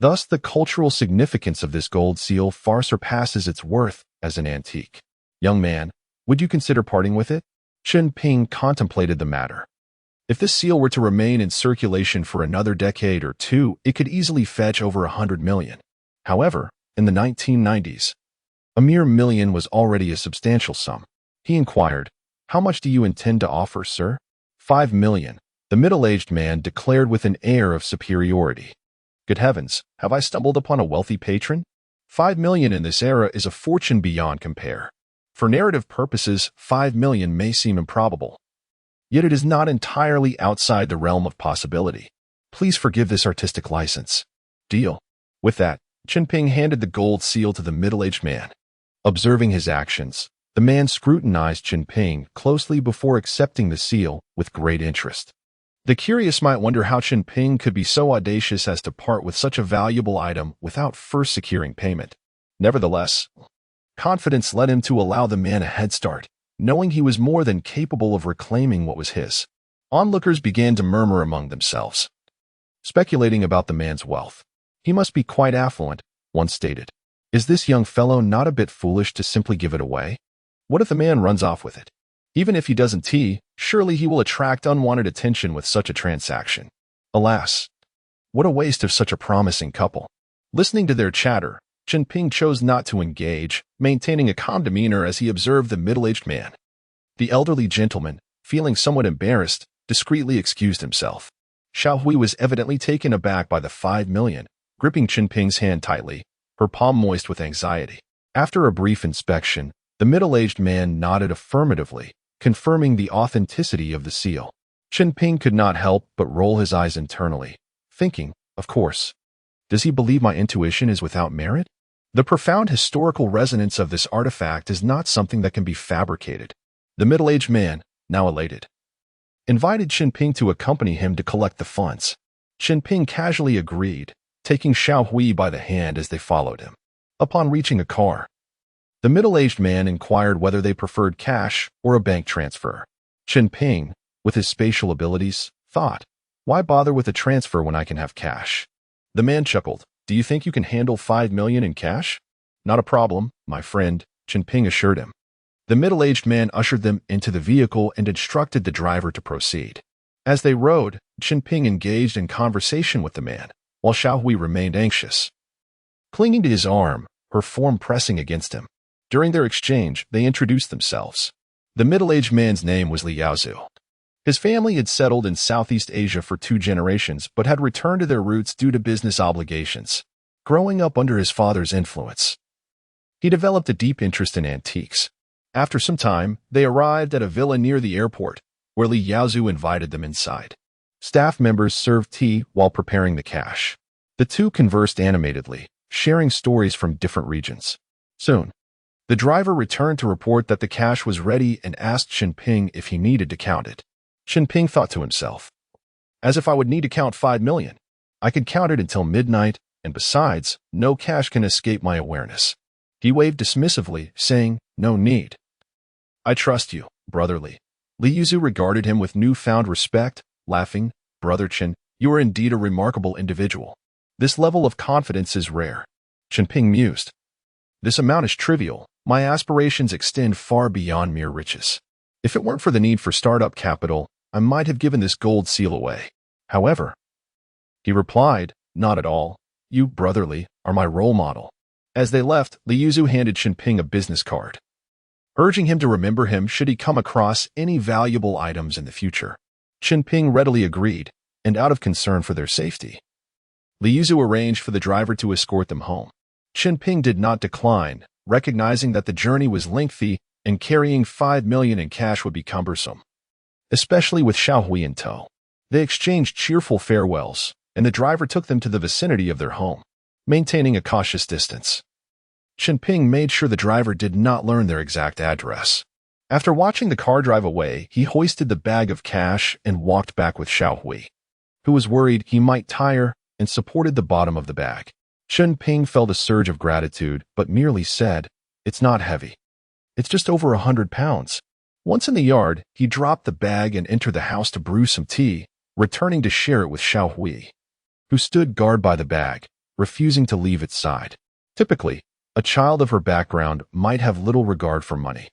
Thus, the cultural significance of this gold seal far surpasses its worth as an antique. "Young man, would you consider parting with it?" Chen Ping contemplated the matter. If this seal were to remain in circulation for another decade or two, it could easily fetch over 100 million. However, in the 1990s, a mere million was already a substantial sum. He inquired, "How much do you intend to offer, sir?" 5 million, the middle-aged man declared with an air of superiority. "Good heavens, have I stumbled upon a wealthy patron? 5 million in this era is a fortune beyond compare. For narrative purposes, 5 million may seem improbable. Yet it is not entirely outside the realm of possibility. Please forgive this artistic license. Deal." With that, Chunping handed the gold seal to the middle-aged man. Observing his actions, the man scrutinized Chunping closely before accepting the seal with great interest. The curious might wonder how Chunping could be so audacious as to part with such a valuable item without first securing payment. Nevertheless, confidence led him to allow the man a head start, knowing he was more than capable of reclaiming what was his. Onlookers began to murmur among themselves, speculating about the man's wealth. "He must be quite affluent," one stated. "Is this young fellow not a bit foolish to simply give it away? What if the man runs off with it? Even if he doesn't surely he will attract unwanted attention with such a transaction. Alas, what a waste of such a promising couple." Listening to their chatter, Chunping chose not to engage, maintaining a calm demeanor as he observed the middle-aged man. The elderly gentleman, feeling somewhat embarrassed, discreetly excused himself. Xiaohui was evidently taken aback by the 5 million, gripping Chunping's hand tightly, her palm moist with anxiety. After a brief inspection, the middle-aged man nodded affirmatively, confirming the authenticity of the seal. Chunping could not help but roll his eyes internally, thinking, of course, does he believe my intuition is without merit? The profound historical resonance of this artifact is not something that can be fabricated. The middle-aged man, now elated, invited Chunping to accompany him to collect the funds. Chunping casually agreed, taking Xiaohui by the hand as they followed him. Upon reaching a car, the middle-aged man inquired whether they preferred cash or a bank transfer. Chunping, with his spatial abilities, thought, "Why bother with a transfer when I can have cash?" The man chuckled. "Do you think you can handle 5 million in cash?" "Not a problem, my friend," Chunping assured him. The middle-aged man ushered them into the vehicle and instructed the driver to proceed. As they rode, Chunping engaged in conversation with the man, while Xiaohui remained anxious, clinging to his arm, her form pressing against him. During their exchange, they introduced themselves. The middle-aged man's name was Li Yaozu. His family had settled in Southeast Asia for 2 generations, but had returned to their roots due to business obligations. Growing up under his father's influence, he developed a deep interest in antiques. After some time, they arrived at a villa near the airport, where Li Yaozu invited them inside. Staff members served tea while preparing the cash. The two conversed animatedly, sharing stories from different regions. Soon, the driver returned to report that the cash was ready and asked Chunping if he needed to count it. Chunping thought to himself, "As if I would need to count 5 million. I could count it until midnight, and besides, no cash can escape my awareness." He waved dismissively, saying, "No need. I trust you, brotherly." Li Yuzu regarded him with newfound respect, laughing, "Brother Chen, you are indeed a remarkable individual. This level of confidence is rare." Chunping mused, "This amount is trivial. My aspirations extend far beyond mere riches. If it weren't for the need for startup capital, I might have given this gold seal away. However," he replied, "not at all. You, brotherly, are my role model." As they left, Li Yuzu handed Chunping a business card, urging him to remember him should he come across any valuable items in the future. Chunping readily agreed, and out of concern for their safety, Li Yuzu arranged for the driver to escort them home. Chen Ping did not decline, recognizing that the journey was lengthy and carrying 5 million in cash would be cumbersome, especially with Xiaohui in tow. They exchanged cheerful farewells, and the driver took them to the vicinity of their home, maintaining a cautious distance. Chen Ping made sure the driver did not learn their exact address. After watching the car drive away, he hoisted the bag of cash and walked back with Xiaohui, who was worried he might tire and supported the bottom of the bag. Chen Ping felt a surge of gratitude, but merely said, "It's not heavy. It's just over 100 pounds. Once in the yard, he dropped the bag and entered the house to brew some tea, returning to share it with Xiaohui, who stood guard by the bag, refusing to leave its side. Typically, a child of her background might have little regard for money.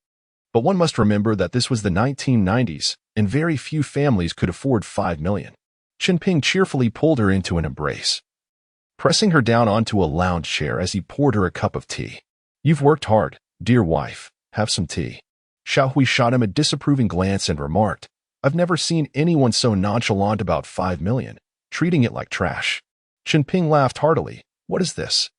But one must remember that this was the 1990s, and very few families could afford 5 million. Chen Ping cheerfully pulled her into an embrace, pressing her down onto a lounge chair as he poured her a cup of tea. "You've worked hard, dear wife. Have some tea." Xiaohui shot him a disapproving glance and remarked, "I've never seen anyone so nonchalant about 5 million, treating it like trash." Chen Ping laughed heartily. "What is this?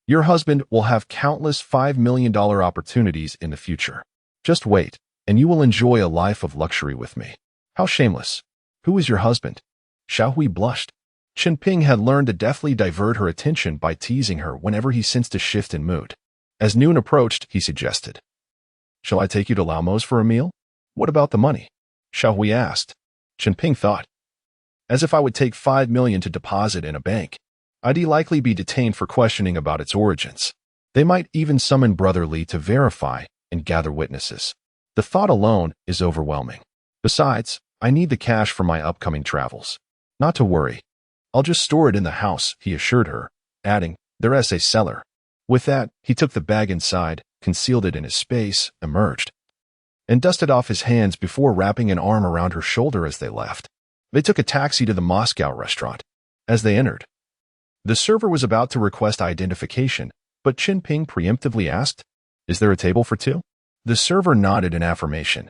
Your husband will have countless $5 million opportunities in the future. Just wait, and you will enjoy a life of luxury with me." "How shameless. Who is your husband?" Xiaohui blushed. Chen Ping had learned to deftly divert her attention by teasing her whenever he sensed a shift in mood. As noon approached, he suggested, "Shall I take you to Laomo's for a meal?" "What about the money?" Xiaohui asked. Chen Ping thought, "As if I would take 5 million to deposit in a bank. I'd likely be detained for questioning about its origins. They might even summon Brother Li to verify and gather witnesses. The thought alone is overwhelming. Besides, I need the cash for my upcoming travels." "Not to worry. I'll just store it in the house," he assured her, adding, "There's a cellar." With that, he took the bag inside, concealed it in his space, emerged, and dusted off his hands before wrapping an arm around her shoulder as they left. They took a taxi to the Moscow restaurant. As they entered, the server was about to request identification, but Chen Ping preemptively asked, "Is there a table for two?" The server nodded in affirmation,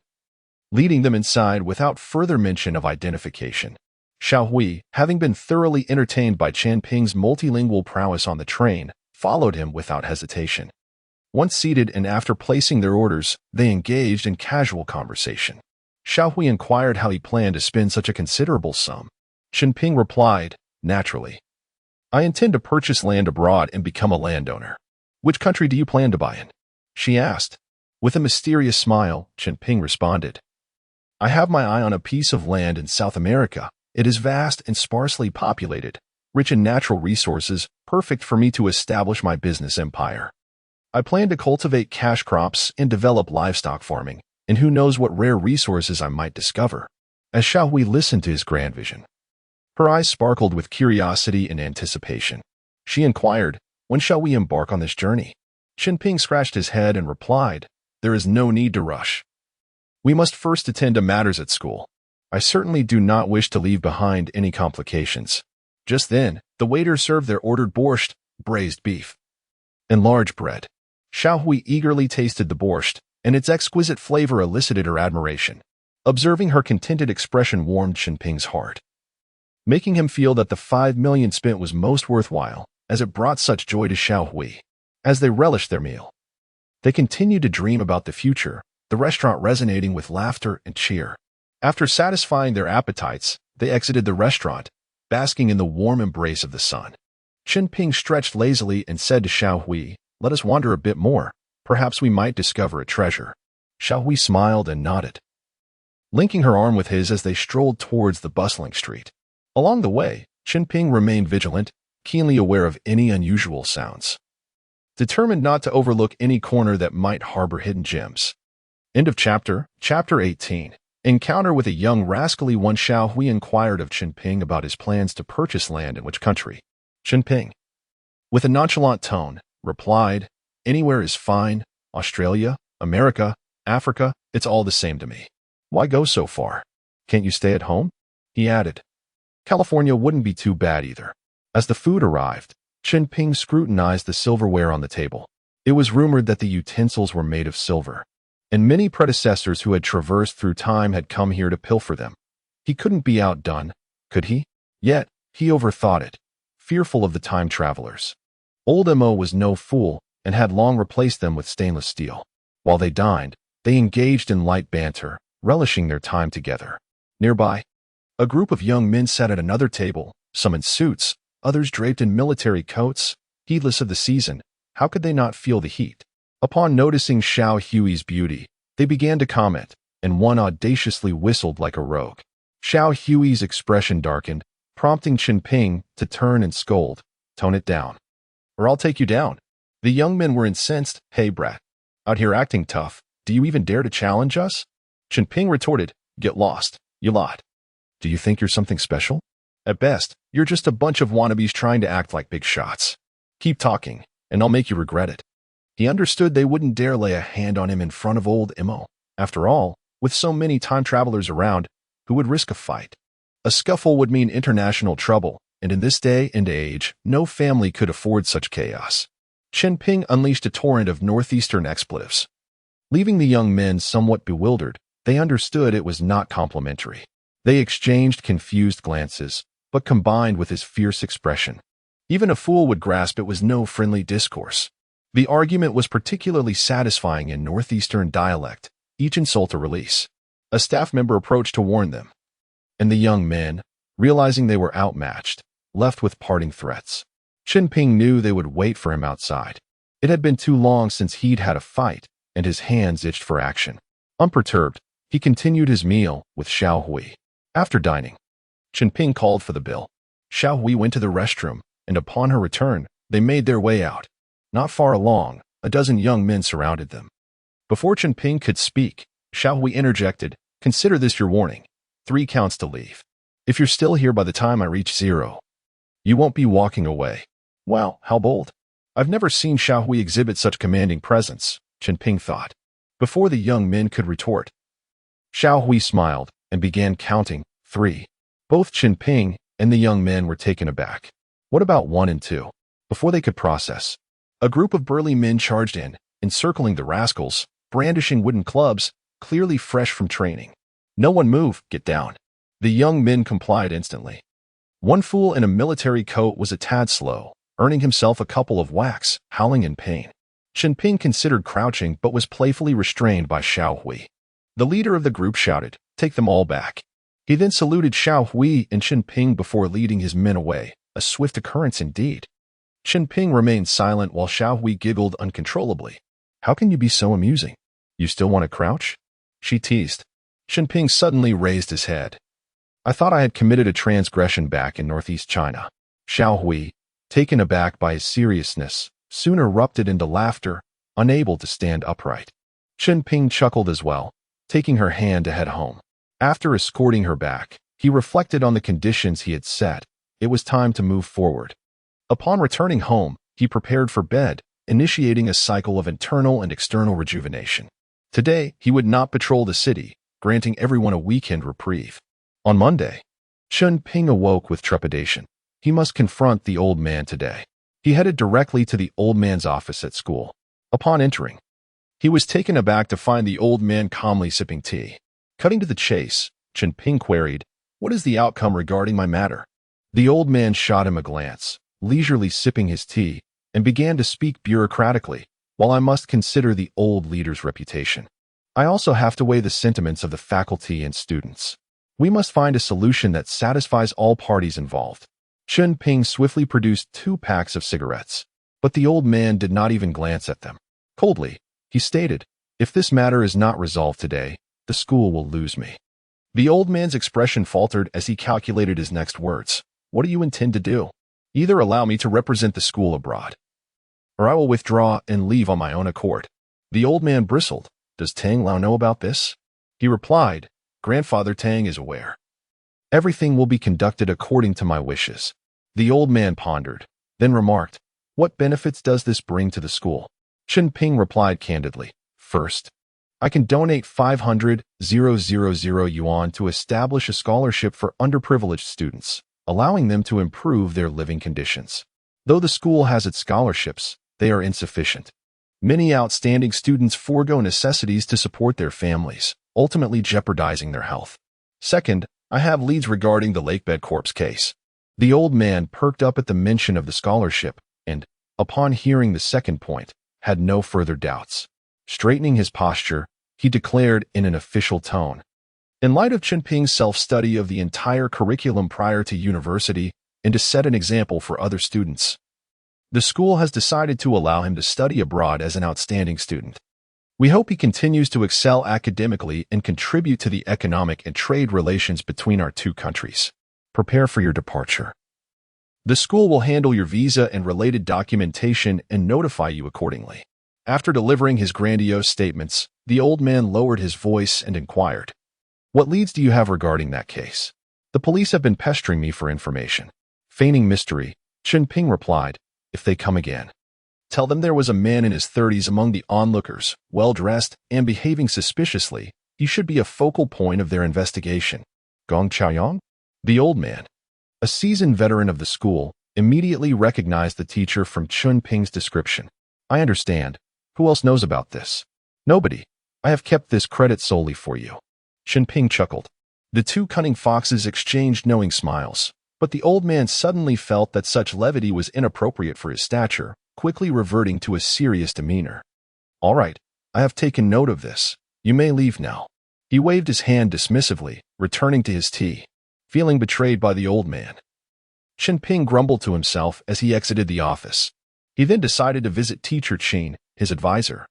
leading them inside without further mention of identification. Xiaohui, having been thoroughly entertained by Chen Ping's multilingual prowess on the train, followed him without hesitation. Once seated and after placing their orders, they engaged in casual conversation. Xiaohui inquired how he planned to spend such a considerable sum. Chen Ping replied, "Naturally. I intend to purchase land abroad and become a landowner." "Which country do you plan to buy in?" she asked. With a mysterious smile, Chen Ping responded, "I have my eye on a piece of land in South America. It is vast and sparsely populated, rich in natural resources, perfect for me to establish my business empire. I plan to cultivate cash crops and develop livestock farming, and who knows what rare resources I might discover." As Xiaohui listened to his grand vision, her eyes sparkled with curiosity and anticipation. She inquired, "When shall we embark on this journey?" Chen Ping scratched his head and replied, "There is no need to rush. We must first attend to matters at school. I certainly do not wish to leave behind any complications." Just then, the waiter served their ordered borscht, braised beef, and large bread. Xiaohui eagerly tasted the borscht, and its exquisite flavor elicited her admiration. Observing her contented expression warmed Chen Ping's heart, making him feel that the 5 million spent was most worthwhile, as it brought such joy to Xiaohui. As they relished their meal, they continued to dream about the future, the restaurant resonating with laughter and cheer. After satisfying their appetites, they exited the restaurant, basking in the warm embrace of the sun. Chen Ping stretched lazily and said to Xiaohui, "Let us wander a bit more. Perhaps we might discover a treasure." Xiaohui smiled and nodded, linking her arm with his as they strolled towards the bustling street. Along the way, Chen Ping remained vigilant, keenly aware of any unusual sounds, determined not to overlook any corner that might harbor hidden gems. End of chapter. Chapter 18. Encounter with a young rascally one. Xiaohui inquired of Chen Ping about his plans to purchase land in which country. Chen Ping, with a nonchalant tone, replied, "Anywhere is fine. Australia, America, Africa, it's all the same to me. Why go so far? Can't you stay at home?" He added, "California wouldn't be too bad either." As the food arrived, Chen Ping scrutinized the silverware on the table. It was rumored that the utensils were made of silver, and many predecessors who had traversed through time had come here to pilfer them. He couldn't be outdone, could he? Yet, he overthought it, fearful of the time travelers. Old Mo was no fool and had long replaced them with stainless steel. While they dined, they engaged in light banter, relishing their time together. Nearby, a group of young men sat at another table, some in suits, others draped in military coats. Heedless of the season, how could they not feel the heat? Upon noticing Xiao Hui's beauty, they began to comment, and one audaciously whistled like a rogue. Xiao Hui's expression darkened, prompting Chen Ping to turn and scold. Tone it down, or I'll take you down. The young men were incensed. Hey brat, out here acting tough, do you even dare to challenge us? Chen Ping retorted, get lost, you lot. Do you think you're something special? At best, you're just a bunch of wannabes trying to act like big shots. Keep talking, and I'll make you regret it. He understood they wouldn't dare lay a hand on him in front of old Mo. After all, with so many time travelers around, who would risk a fight? A scuffle would mean international trouble, and in this day and age, no family could afford such chaos. Chen Ping unleashed a torrent of northeastern expletives. Leaving the young men somewhat bewildered, they understood it was not complimentary. They exchanged confused glances, but combined with his fierce expression. Even a fool would grasp it was no friendly discourse. The argument was particularly satisfying in northeastern dialect, each insult a release. A staff member approached to warn them, and the young men, realizing they were outmatched, left with parting threats. Chen Ping knew they would wait for him outside. It had been too long since he'd had a fight, and his hands itched for action. Unperturbed, he continued his meal with Xiao Hui. After dining, Chen Ping called for the bill. Xiao Hui went to the restroom, and upon her return, they made their way out. Not far along, a dozen young men surrounded them. Before Chen Ping could speak, Xiao Hui interjected, consider this your warning. 3 counts to leave. If you're still here by the time I reach 0, you won't be walking away. Wow, how bold. I've never seen Xiao Hui exhibit such commanding presence, Chen Ping thought. Before the young men could retort, Xiao Hui smiled and began counting 3. Both Chen Ping and the young men were taken aback. What about 1 and 2? Before they could process, a group of burly men charged in, encircling the rascals, brandishing wooden clubs, clearly fresh from training. No one move, get down. The young men complied instantly. One fool in a military coat was a tad slow, earning himself a couple of whacks, howling in pain. Chen Ping considered crouching but was playfully restrained by Xiao Hui. The leader of the group shouted, take them all back. He then saluted Xiao Hui and Chen Ping before leading his men away, a swift occurrence indeed. Chen Ping remained silent while Xiao Hui giggled uncontrollably. How can you be so amusing? You still want to crouch? She teased. Chen Ping suddenly raised his head. I thought I had committed a transgression back in northeast China. Xiao Hui, taken aback by his seriousness, soon erupted into laughter, unable to stand upright. Chen Ping chuckled as well, taking her hand to head home. After escorting her back, he reflected on the conditions he had set. It was time to move forward. Upon returning home, he prepared for bed, initiating a cycle of internal and external rejuvenation. Today, he would not patrol the city, granting everyone a weekend reprieve. On Monday, Chen Ping awoke with trepidation. He must confront the old man today. He headed directly to the old man's office at school. Upon entering, he was taken aback to find the old man calmly sipping tea. Cutting to the chase, Chen Ping queried, what is the outcome regarding my matter? The old man shot him a glance, leisurely sipping his tea, and began to speak bureaucratically, while I must consider the old leader's reputation. I also have to weigh the sentiments of the faculty and students. We must find a solution that satisfies all parties involved. Chen Ping swiftly produced 2 packs of cigarettes, but the old man did not even glance at them. Coldly, he stated, if this matter is not resolved today, the school will lose me. The old man's expression faltered as he calculated his next words. What do you intend to do? Either allow me to represent the school abroad, or I will withdraw and leave on my own accord. The old man bristled. Does Tang Lao know about this? He replied, Grandfather Tang is aware. Everything will be conducted according to my wishes. The old man pondered, then remarked, what benefits does this bring to the school? Chen Ping replied candidly, first, I can donate 500,000 yuan to establish a scholarship for underprivileged students, allowing them to improve their living conditions. Though the school has its scholarships, they are insufficient. Many outstanding students forego necessities to support their families, ultimately jeopardizing their health. Second, I have leads regarding the Lakebed Corpse case. The old man perked up at the mention of the scholarship, and, upon hearing the second point, had no further doubts. Straightening his posture, he declared in an official tone, "In light of Chen Ping's self-study of the entire curriculum prior to university and to set an example for other students, the school has decided to allow him to study abroad as an outstanding student. We hope he continues to excel academically and contribute to the economic and trade relations between our two countries. Prepare for your departure. The school will handle your visa and related documentation and notify you accordingly." After delivering his grandiose statements, the old man lowered his voice and inquired, "What leads do you have regarding that case?" "The police have been pestering me for information." Feigning mystery, Chen Ping replied, "If they come again, tell them there was a man in his 30s among the onlookers, well-dressed and behaving suspiciously. He should be a focal point of their investigation." Gong Chaoyong? The old man, a seasoned veteran of the school, immediately recognized the teacher from Chun Ping's description. "I understand. Who else knows about this?" "Nobody. I have kept this credit solely for you." Chen Ping chuckled. The two cunning foxes exchanged knowing smiles, but the old man suddenly felt that such levity was inappropriate for his stature, quickly reverting to a serious demeanor. "All right, I have taken note of this. You may leave now." He waved his hand dismissively, returning to his tea, feeling betrayed by the old man. Chen Ping grumbled to himself as he exited the office. He then decided to visit Teacher Chen, his advisor,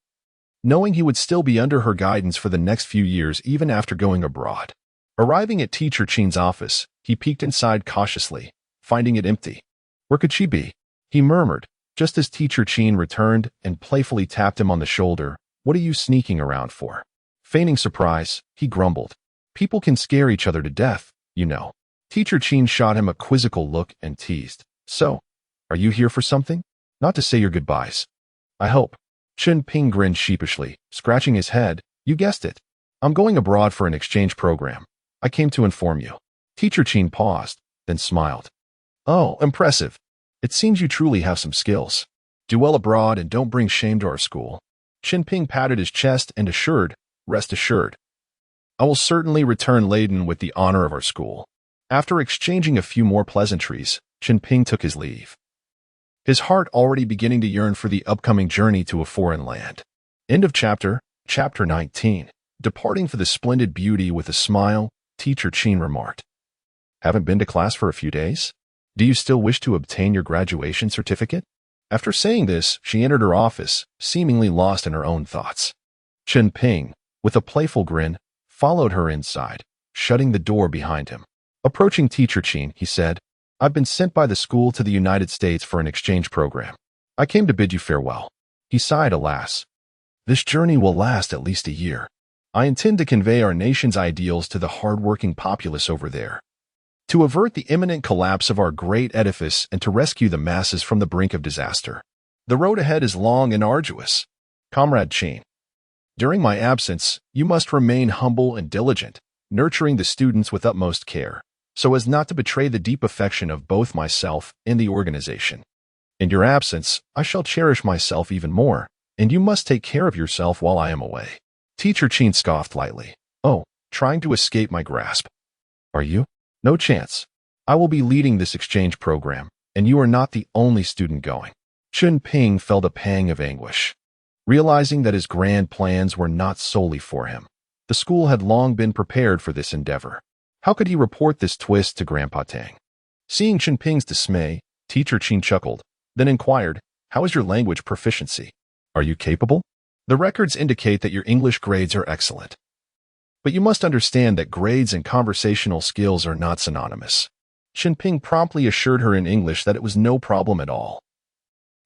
knowing he would still be under her guidance for the next few years even after going abroad. Arriving at Teacher Chen's office, he peeked inside cautiously, finding it empty. Where could she be? He murmured, just as Teacher Chen returned and playfully tapped him on the shoulder. "What are you sneaking around for?" Feigning surprise, he grumbled, "People can scare each other to death, you know." Teacher Chen shot him a quizzical look and teased, "So, are you here for something? Not to say your goodbyes, I hope." Chen Ping grinned sheepishly, scratching his head. "You guessed it. I'm going abroad for an exchange program. I came to inform you." Teacher Chen paused, then smiled. "Oh, impressive. It seems you truly have some skills. Do well abroad and don't bring shame to our school." Chen Ping patted his chest and assured, "Rest assured, I will certainly return laden with the honor of our school." After exchanging a few more pleasantries, Chen Ping took his leave, his heart already beginning to yearn for the upcoming journey to a foreign land. End of chapter. Chapter 19. Departing for the splendid beauty with a smile, Teacher Chen remarked, "Haven't been to class for a few days? Do you still wish to obtain your graduation certificate?" After saying this, she entered her office, seemingly lost in her own thoughts. Chen Ping, with a playful grin, followed her inside, shutting the door behind him. Approaching Teacher Chen, he said, "I've been sent by the school to the United States for an exchange program. I came to bid you farewell." He sighed, "Alas, this journey will last at least a year. I intend to convey our nation's ideals to the hard-working populace over there, to avert the imminent collapse of our great edifice and to rescue the masses from the brink of disaster. The road ahead is long and arduous. Comrade Chen, during my absence, you must remain humble and diligent, nurturing the students with utmost care, so as not to betray the deep affection of both myself and the organization. In your absence, I shall cherish myself even more, and you must take care of yourself while I am away." Teacher Chen scoffed lightly. "Oh, trying to escape my grasp. Are you? No chance. I will be leading this exchange program, and you are not the only student going." Chen Ping felt a pang of anguish, realizing that his grand plans were not solely for him. The school had long been prepared for this endeavor. How could he report this twist to Grandpa Tang? Seeing Chen Ping's dismay, Teacher Chen chuckled, then inquired, "How is your language proficiency? Are you capable? The records indicate that your English grades are excellent. But you must understand that grades and conversational skills are not synonymous." Chen Ping promptly assured her in English that it was no problem at all.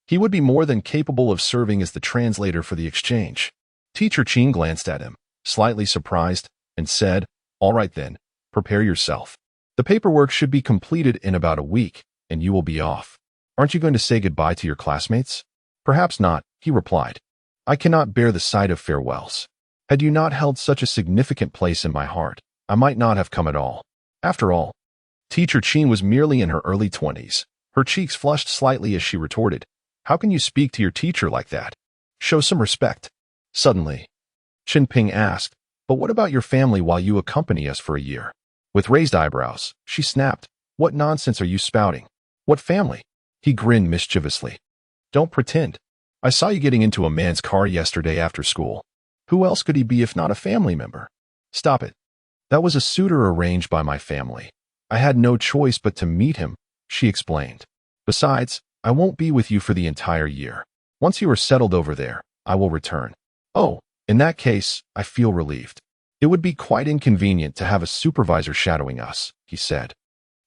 He would be more than capable of serving as the translator for the exchange. Teacher Chen glanced at him, slightly surprised, and said, "All right then, prepare yourself. The paperwork should be completed in about a week, and you will be off. Aren't you going to say goodbye to your classmates?" "Perhaps not," he replied. "I cannot bear the sight of farewells. Had you not held such a significant place in my heart, I might not have come at all." After all, Teacher Chen was merely in her early 20s. Her cheeks flushed slightly as she retorted, "How can you speak to your teacher like that? Show some respect." Suddenly, Chen Ping asked, "But what about your family while you accompany us for a year?" With raised eyebrows, she snapped, "What nonsense are you spouting? What family?" He grinned mischievously. Don't pretend. I saw you getting into a man's car yesterday after school. Who else could he be if not a family member? Stop it. That was a suitor arranged by my family. I had no choice but to meet him, she explained. Besides, I won't be with you for the entire year. Once you are settled over there, I will return. Oh, in that case, I feel relieved. It would be quite inconvenient to have a supervisor shadowing us, he said.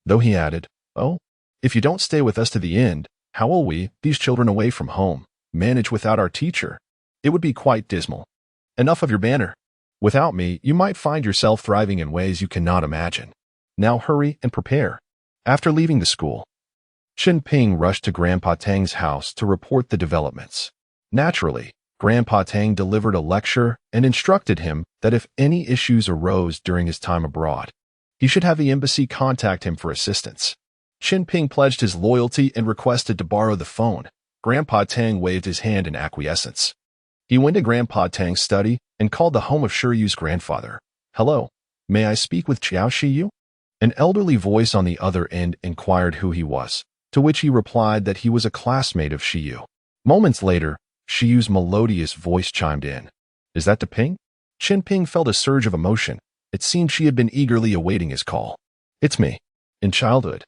Though he added, oh, if you don't stay with us to the end, how will we, these children away from home, manage without our teacher? It would be quite dismal. Enough of your banter. Without me, you might find yourself thriving in ways you cannot imagine. Now hurry and prepare. After leaving the school, Chen Ping rushed to Grandpa Tang's house to report the developments. Naturally, Grandpa Tang delivered a lecture and instructed him that if any issues arose during his time abroad, he should have the embassy contact him for assistance. Chen Ping pledged his loyalty and requested to borrow the phone. Grandpa Tang waved his hand in acquiescence. He went to Grandpa Tang's study and called the home of Shiyu's grandfather. Hello, may I speak with Xiao Shiyu? An elderly voice on the other end inquired who he was, to which he replied that he was a classmate of Shiyu. Moments later, Shiyu's melodious voice chimed in. Is that Ping? Chen Ping felt a surge of emotion. It seemed she had been eagerly awaiting his call. It's me. In childhood,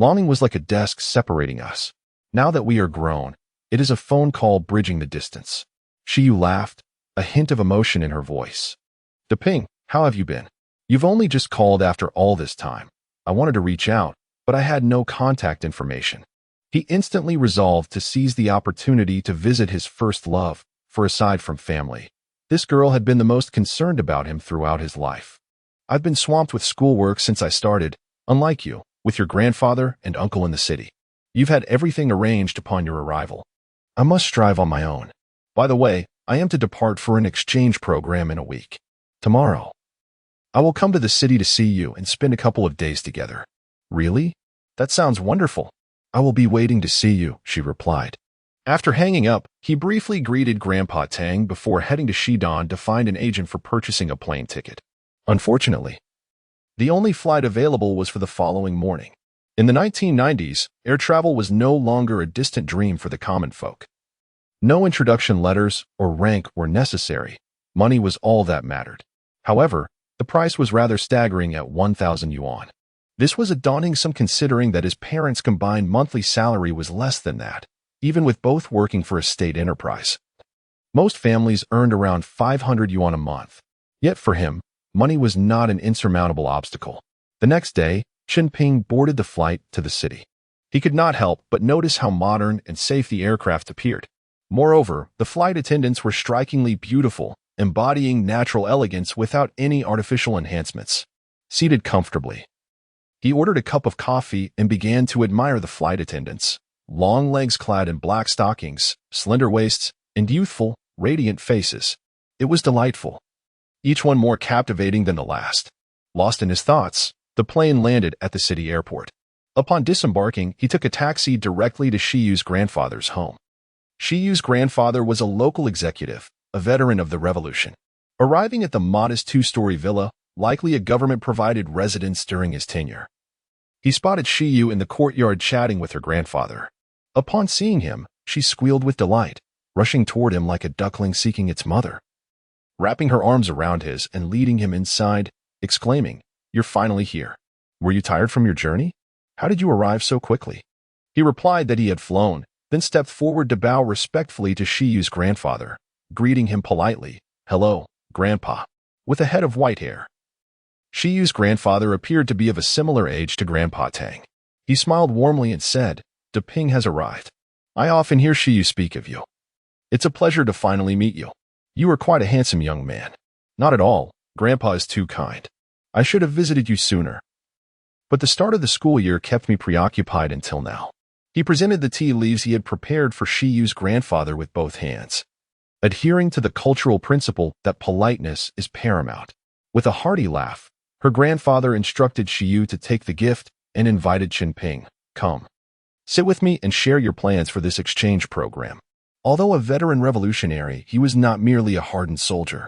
longing was like a desk separating us. Now that we are grown, it is a phone call bridging the distance. Shiyu laughed, a hint of emotion in her voice. Ping, how have you been? You've only just called after all this time. I wanted to reach out, but I had no contact information. He instantly resolved to seize the opportunity to visit his first love, for aside from family, this girl had been the most concerned about him throughout his life. I've been swamped with schoolwork since I started, unlike you, with your grandfather and uncle in the city. You've had everything arranged upon your arrival. I must strive on my own. By the way, I am to depart for an exchange program in a week. Tomorrow, I will come to the city to see you and spend a couple of days together. Really? That sounds wonderful. I will be waiting to see you, she replied. After hanging up, he briefly greeted Grandpa Tang before heading to Shidong to find an agent for purchasing a plane ticket. Unfortunately, the only flight available was for the following morning. In the 1990s, air travel was no longer a distant dream for the common folk. No introduction letters or rank were necessary. Money was all that mattered. However, the price was rather staggering at 1,000 yuan. This was a daunting sum considering that his parents' combined monthly salary was less than that, even with both working for a state enterprise. Most families earned around 500 yuan a month. Yet for him, money was not an insurmountable obstacle. The next day, Chen Ping boarded the flight to the city. He could not help but notice how modern and safe the aircraft appeared. Moreover, the flight attendants were strikingly beautiful, embodying natural elegance without any artificial enhancements. Seated comfortably, he ordered a cup of coffee and began to admire the flight attendants. Long legs clad in black stockings, slender waists, and youthful, radiant faces. It was delightful. Each one more captivating than the last. Lost in his thoughts, the plane landed at the city airport. Upon disembarking, he took a taxi directly to Shiyu's grandfather's home. Shiyu's grandfather was a local executive, a veteran of the revolution. Arriving at the modest two-story villa, likely a government-provided residence during his tenure, he spotted Shiyu in the courtyard chatting with her grandfather. Upon seeing him, she squealed with delight, rushing toward him like a duckling seeking its mother. Wrapping her arms around his and leading him inside, exclaiming, "You're finally here. Were you tired from your journey? How did you arrive so quickly?" He replied that he had flown, then stepped forward to bow respectfully to Shiyu's grandfather, greeting him politely, "Hello, Grandpa," with a head of white hair. Shiyu's grandfather appeared to be of a similar age to Grandpa Tang. He smiled warmly and said, Ping has arrived. I often hear Shiyu speak of you. It's a pleasure to finally meet you. You are quite a handsome young man. Not at all. Grandpa is too kind. I should have visited you sooner. But the start of the school year kept me preoccupied until now. He presented the tea leaves he had prepared for Shiyu's grandfather with both hands, adhering to the cultural principle that politeness is paramount. With a hearty laugh, her grandfather instructed Shiyu to take the gift and invited Chen Ping, "Come. Sit with me and share your plans for this exchange program." Although a veteran revolutionary, he was not merely a hardened soldier.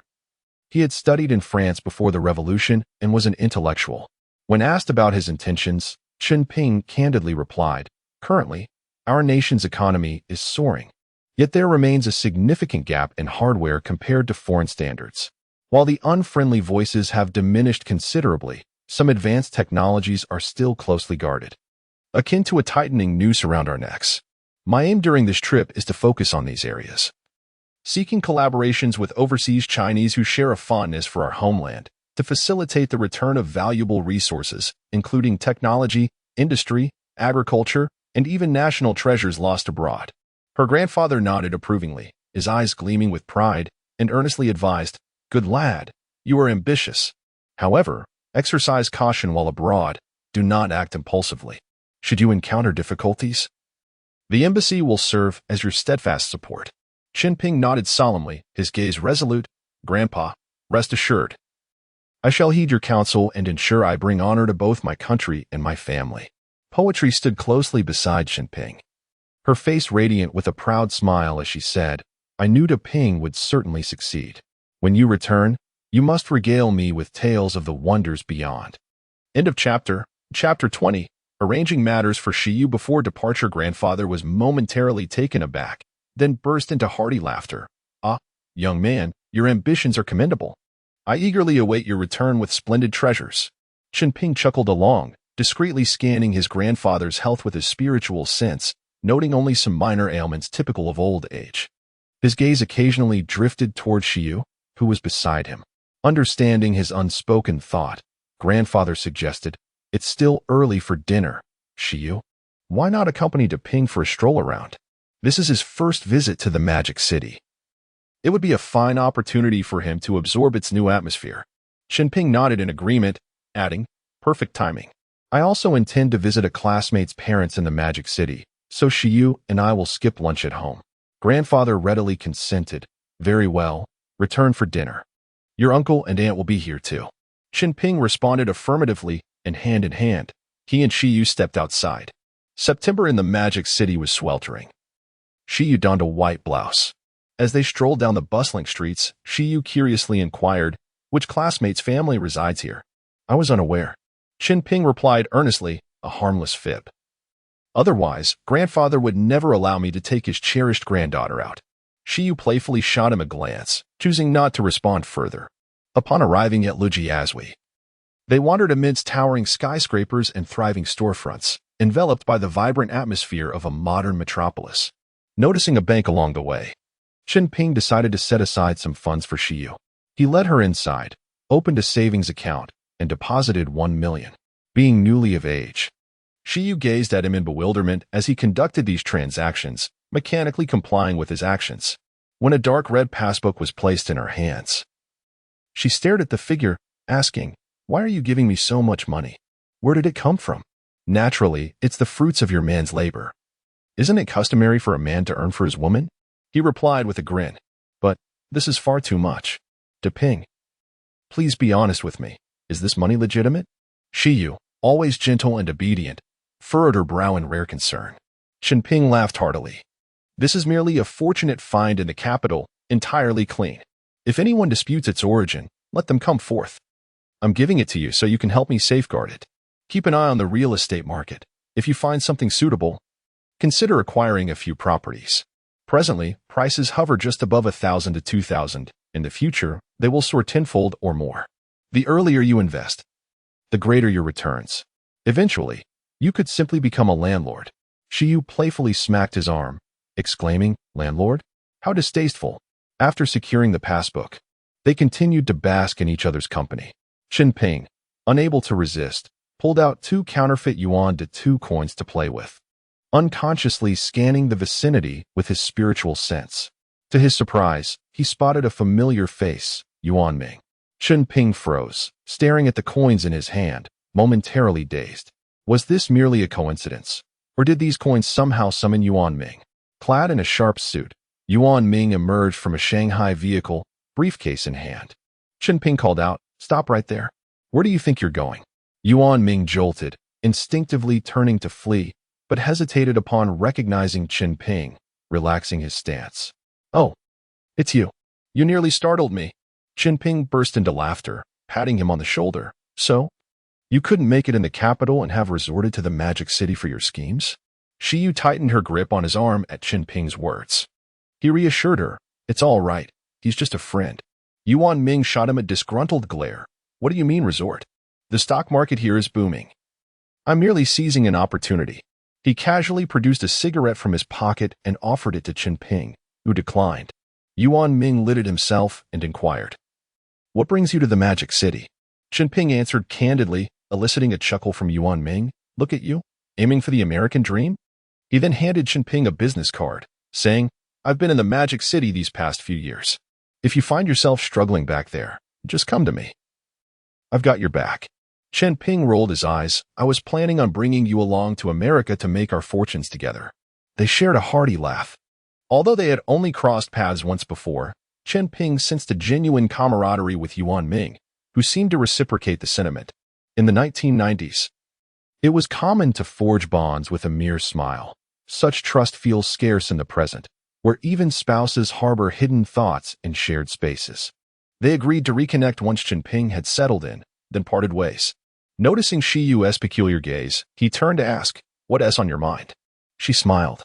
He had studied in France before the revolution and was an intellectual. When asked about his intentions, Chen Ping candidly replied, "Currently, Our nation's economy is soaring. Yet there remains a significant gap in hardware compared to foreign standards. While the unfriendly voices have diminished considerably, some advanced technologies are still closely guarded, akin to a tightening noose around our necks. My aim during this trip is to focus on these areas, seeking collaborations with overseas Chinese who share a fondness for our homeland to facilitate the return of valuable resources, including technology, industry, agriculture, and even national treasures lost abroad. Her grandfather nodded approvingly, his eyes gleaming with pride, and earnestly advised, "Good lad, you are ambitious. However, exercise caution while abroad. Do not act impulsively. Should you encounter difficulties, the embassy will serve as your steadfast support." Chen Ping nodded solemnly, his gaze resolute. "Grandpa, rest assured. I shall heed your counsel and ensure I bring honor to both my country and my family." Poetry stood closely beside Chen Ping, her face radiant with a proud smile as she said, "I knew Ping would certainly succeed. When you return, you must regale me with tales of the wonders beyond." End of chapter. Chapter 20. Arranging matters for Shiyu before departure. Grandfather was momentarily taken aback, then burst into hearty laughter. "Ah, young man, your ambitions are commendable. I eagerly await your return with splendid treasures." Chunping chuckled along, discreetly scanning his grandfather's health with his spiritual sense, noting only some minor ailments typical of old age. His gaze occasionally drifted toward Shiyu, who was beside him. Understanding his unspoken thought, grandfather suggested, "It's still early for dinner, Shiyu. Why not accompany Ping for a stroll around? This is his first visit to the Magic City. It would be a fine opportunity for him to absorb its new atmosphere." Chunping nodded in agreement, adding, "Perfect timing. I also intend to visit a classmate's parents in the Magic City, so Shiyu and I will skip lunch at home." Grandfather readily consented. "Very well, return for dinner. Your uncle and aunt will be here too." Chunping responded affirmatively, and hand in hand, he and Shiyu stepped outside. September in the Magic City was sweltering. Shiyu donned a white blouse. As they strolled down the bustling streets, Shiyu curiously inquired, "Which classmate's family resides here?" "I was unaware." Chunping replied earnestly, a harmless fib. "Otherwise, grandfather would never allow me to take his cherished granddaughter out." Shiyu playfully shot him a glance, choosing not to respond further. Upon arriving at Lujiazui, they wandered amidst towering skyscrapers and thriving storefronts, enveloped by the vibrant atmosphere of a modern metropolis. Noticing a bank along the way, Chunping decided to set aside some funds for Shiyu. He led her inside, opened a savings account, and deposited 1 million. Being newly of age, Shiyu gazed at him in bewilderment as he conducted these transactions, mechanically complying with his actions. When a dark red passbook was placed in her hands, she stared at the figure, asking, "Why are you giving me so much money? Where did it come from?" "Naturally, it's the fruits of your man's labor. Isn't it customary for a man to earn for his woman?" he replied with a grin. "But this is far too much. Ping, please be honest with me. Is this money legitimate?" Shiyu, always gentle and obedient, furrowed her brow in rare concern. Chunping laughed heartily. "This is merely a fortunate find in the capital, entirely clean. If anyone disputes its origin, let them come forth. I'm giving it to you so you can help me safeguard it. Keep an eye on the real estate market. If you find something suitable, consider acquiring a few properties. Presently, prices hover just above 1,000 to 2,000. In the future, they will soar tenfold or more. The earlier you invest, the greater your returns. Eventually, you could simply become a landlord." Shiyu playfully smacked his arm, exclaiming, "Landlord? How distasteful." After securing the passbook, they continued to bask in each other's company. Chunping, unable to resist, pulled out 2 counterfeit yuan to 2 coins to play with, unconsciously scanning the vicinity with his spiritual sense. To his surprise, he spotted a familiar face, Yuan Ming. Chunping froze, staring at the coins in his hand, momentarily dazed. Was this merely a coincidence, or did these coins somehow summon Yuan Ming? Clad in a sharp suit, Yuan Ming emerged from a Shanghai vehicle, briefcase in hand. Chunping called out, "Stop right there. Where do you think you're going?" Yuan Ming jolted, instinctively turning to flee, but hesitated upon recognizing Chunping, relaxing his stance. "Oh, it's you. You nearly startled me." Chunping burst into laughter, patting him on the shoulder. "So, you couldn't make it in the capital and have resorted to the Magic City for your schemes?" Shiyu tightened her grip on his arm at Chen Ping's words. He reassured her, "It's all right. He's just a friend." Yuan Ming shot him a disgruntled glare. "What do you mean, resort? The stock market here is booming. I'm merely seizing an opportunity." He casually produced a cigarette from his pocket and offered it to Chen Ping, who declined. Yuan Ming lit it himself and inquired, "What brings you to the Magic City?" Chen Ping answered candidly, eliciting a chuckle from Yuan Ming. "Look at you, aiming for the American dream?" He then handed Chen Ping a business card, saying, "I've been in the Magic City these past few years. If you find yourself struggling back there, just come to me. I've got your back." Chen Ping rolled his eyes. "I was planning on bringing you along to America to make our fortunes together." They shared a hearty laugh. Although they had only crossed paths once before, Chen Ping sensed a genuine camaraderie with Yuan Ming, who seemed to reciprocate the sentiment. In the 1990s, it was common to forge bonds with a mere smile. Such trust feels scarce in the present, where even spouses harbor hidden thoughts in shared spaces. They agreed to reconnect once Chen Ping had settled in, then parted ways. Noticing Shiyu's peculiar gaze, he turned to ask, "What's on your mind?" She smiled.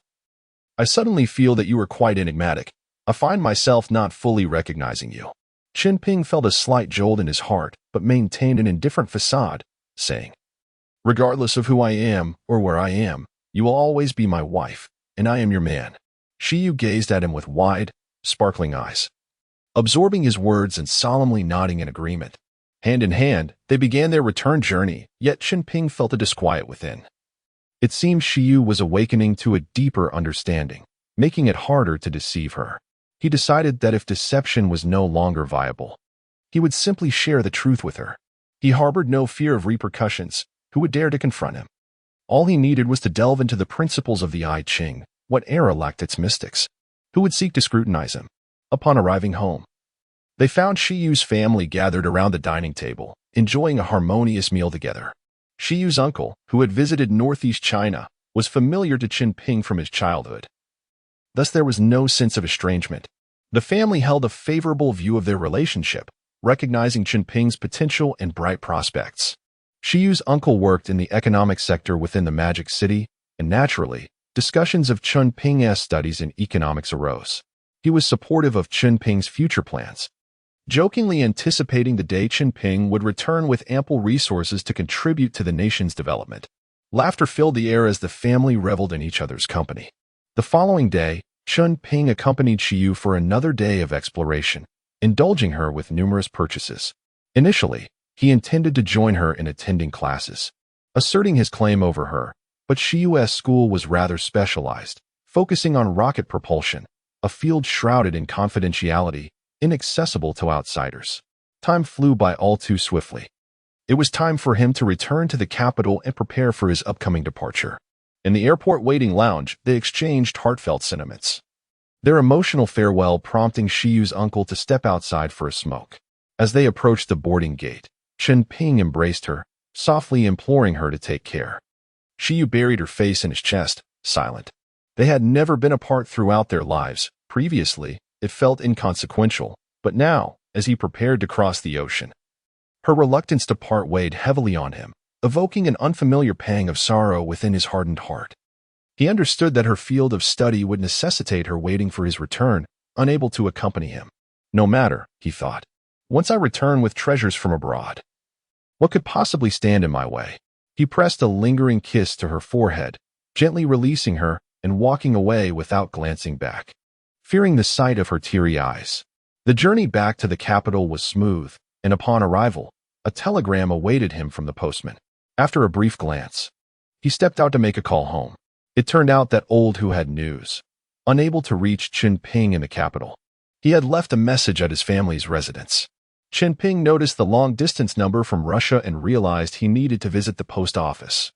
"I suddenly feel that you are quite enigmatic. I find myself not fully recognizing you." Chen Ping felt a slight jolt in his heart, but maintained an indifferent facade, saying, "Regardless of who I am or where I am, you will always be my wife, and I am your man." Shiyu gazed at him with wide, sparkling eyes, absorbing his words and solemnly nodding in agreement. Hand in hand, they began their return journey, yet Chen Ping felt a disquiet within. It seemed Shiyu was awakening to a deeper understanding, making it harder to deceive her. He decided that if deception was no longer viable, he would simply share the truth with her. He harbored no fear of repercussions. Who would dare to confront him? All he needed was to delve into the principles of the I Ching. What era lacked its mystics? Who would seek to scrutinize him? Upon arriving home, they found Shiyu's family gathered around the dining table, enjoying a harmonious meal together. Shiyu's uncle, who had visited northeast China, was familiar to Chen Ping from his childhood. Thus there was no sense of estrangement. The family held a favorable view of their relationship, recognizing Chen Ping's potential and bright prospects. Shiyu's uncle worked in the economic sector within the Magic City, and naturally, discussions of Chunping's studies in economics arose. He was supportive of Chen Ping's future plans, jokingly anticipating the day Chen Ping would return with ample resources to contribute to the nation's development. Laughter filled the air as the family reveled in each other's company. The following day, Chen Ping accompanied Shiyu for another day of exploration, indulging her with numerous purchases. Initially, he intended to join her in attending classes, asserting his claim over her, but Shiyu's school was rather specialized, focusing on rocket propulsion, a field shrouded in confidentiality, inaccessible to outsiders. Time flew by all too swiftly. It was time for him to return to the capital and prepare for his upcoming departure. In the airport waiting lounge, they exchanged heartfelt sentiments, their emotional farewell prompting Shiyu's uncle to step outside for a smoke. As they approached the boarding gate, Chen Ping embraced her, softly imploring her to take care. Shiyu buried her face in his chest, silent. They had never been apart throughout their lives. Previously, it felt inconsequential, but now, as he prepared to cross the ocean, her reluctance to part weighed heavily on him, evoking an unfamiliar pang of sorrow within his hardened heart. He understood that her field of study would necessitate her waiting for his return, unable to accompany him. No matter, he thought. Once I return with treasures from abroad, what could possibly stand in my way? He pressed a lingering kiss to her forehead, gently releasing her and walking away without glancing back, fearing the sight of her teary eyes. The journey back to the capital was smooth, and upon arrival, a telegram awaited him from the postman. After a brief glance, he stepped out to make a call home. It turned out that Old Who had news. Unable to reach Chen Ping in the capital, he had left a message at his family's residence. Chen Ping noticed the long-distance number from Russia and realized he needed to visit the post office,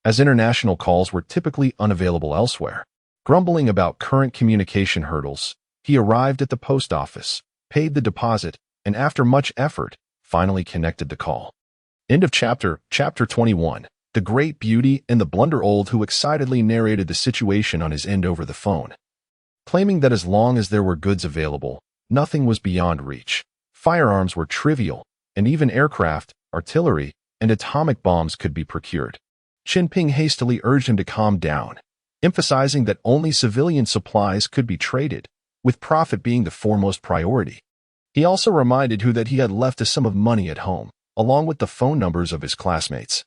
as international calls were typically unavailable elsewhere. Grumbling about current communication hurdles, he arrived at the post office, paid the deposit, and after much effort, finally connected the call. End of chapter 21. The Great Beauty and the Blunder. Old Who excitedly narrated the situation on his end over the phone, claiming that as long as there were goods available, nothing was beyond reach. Firearms were trivial, and even aircraft, artillery, and atomic bombs could be procured. Chen Ping hastily urged him to calm down, emphasizing that only civilian supplies could be traded, with profit being the foremost priority. He also reminded Hu that he had left a sum of money at home, along with the phone numbers of his classmates,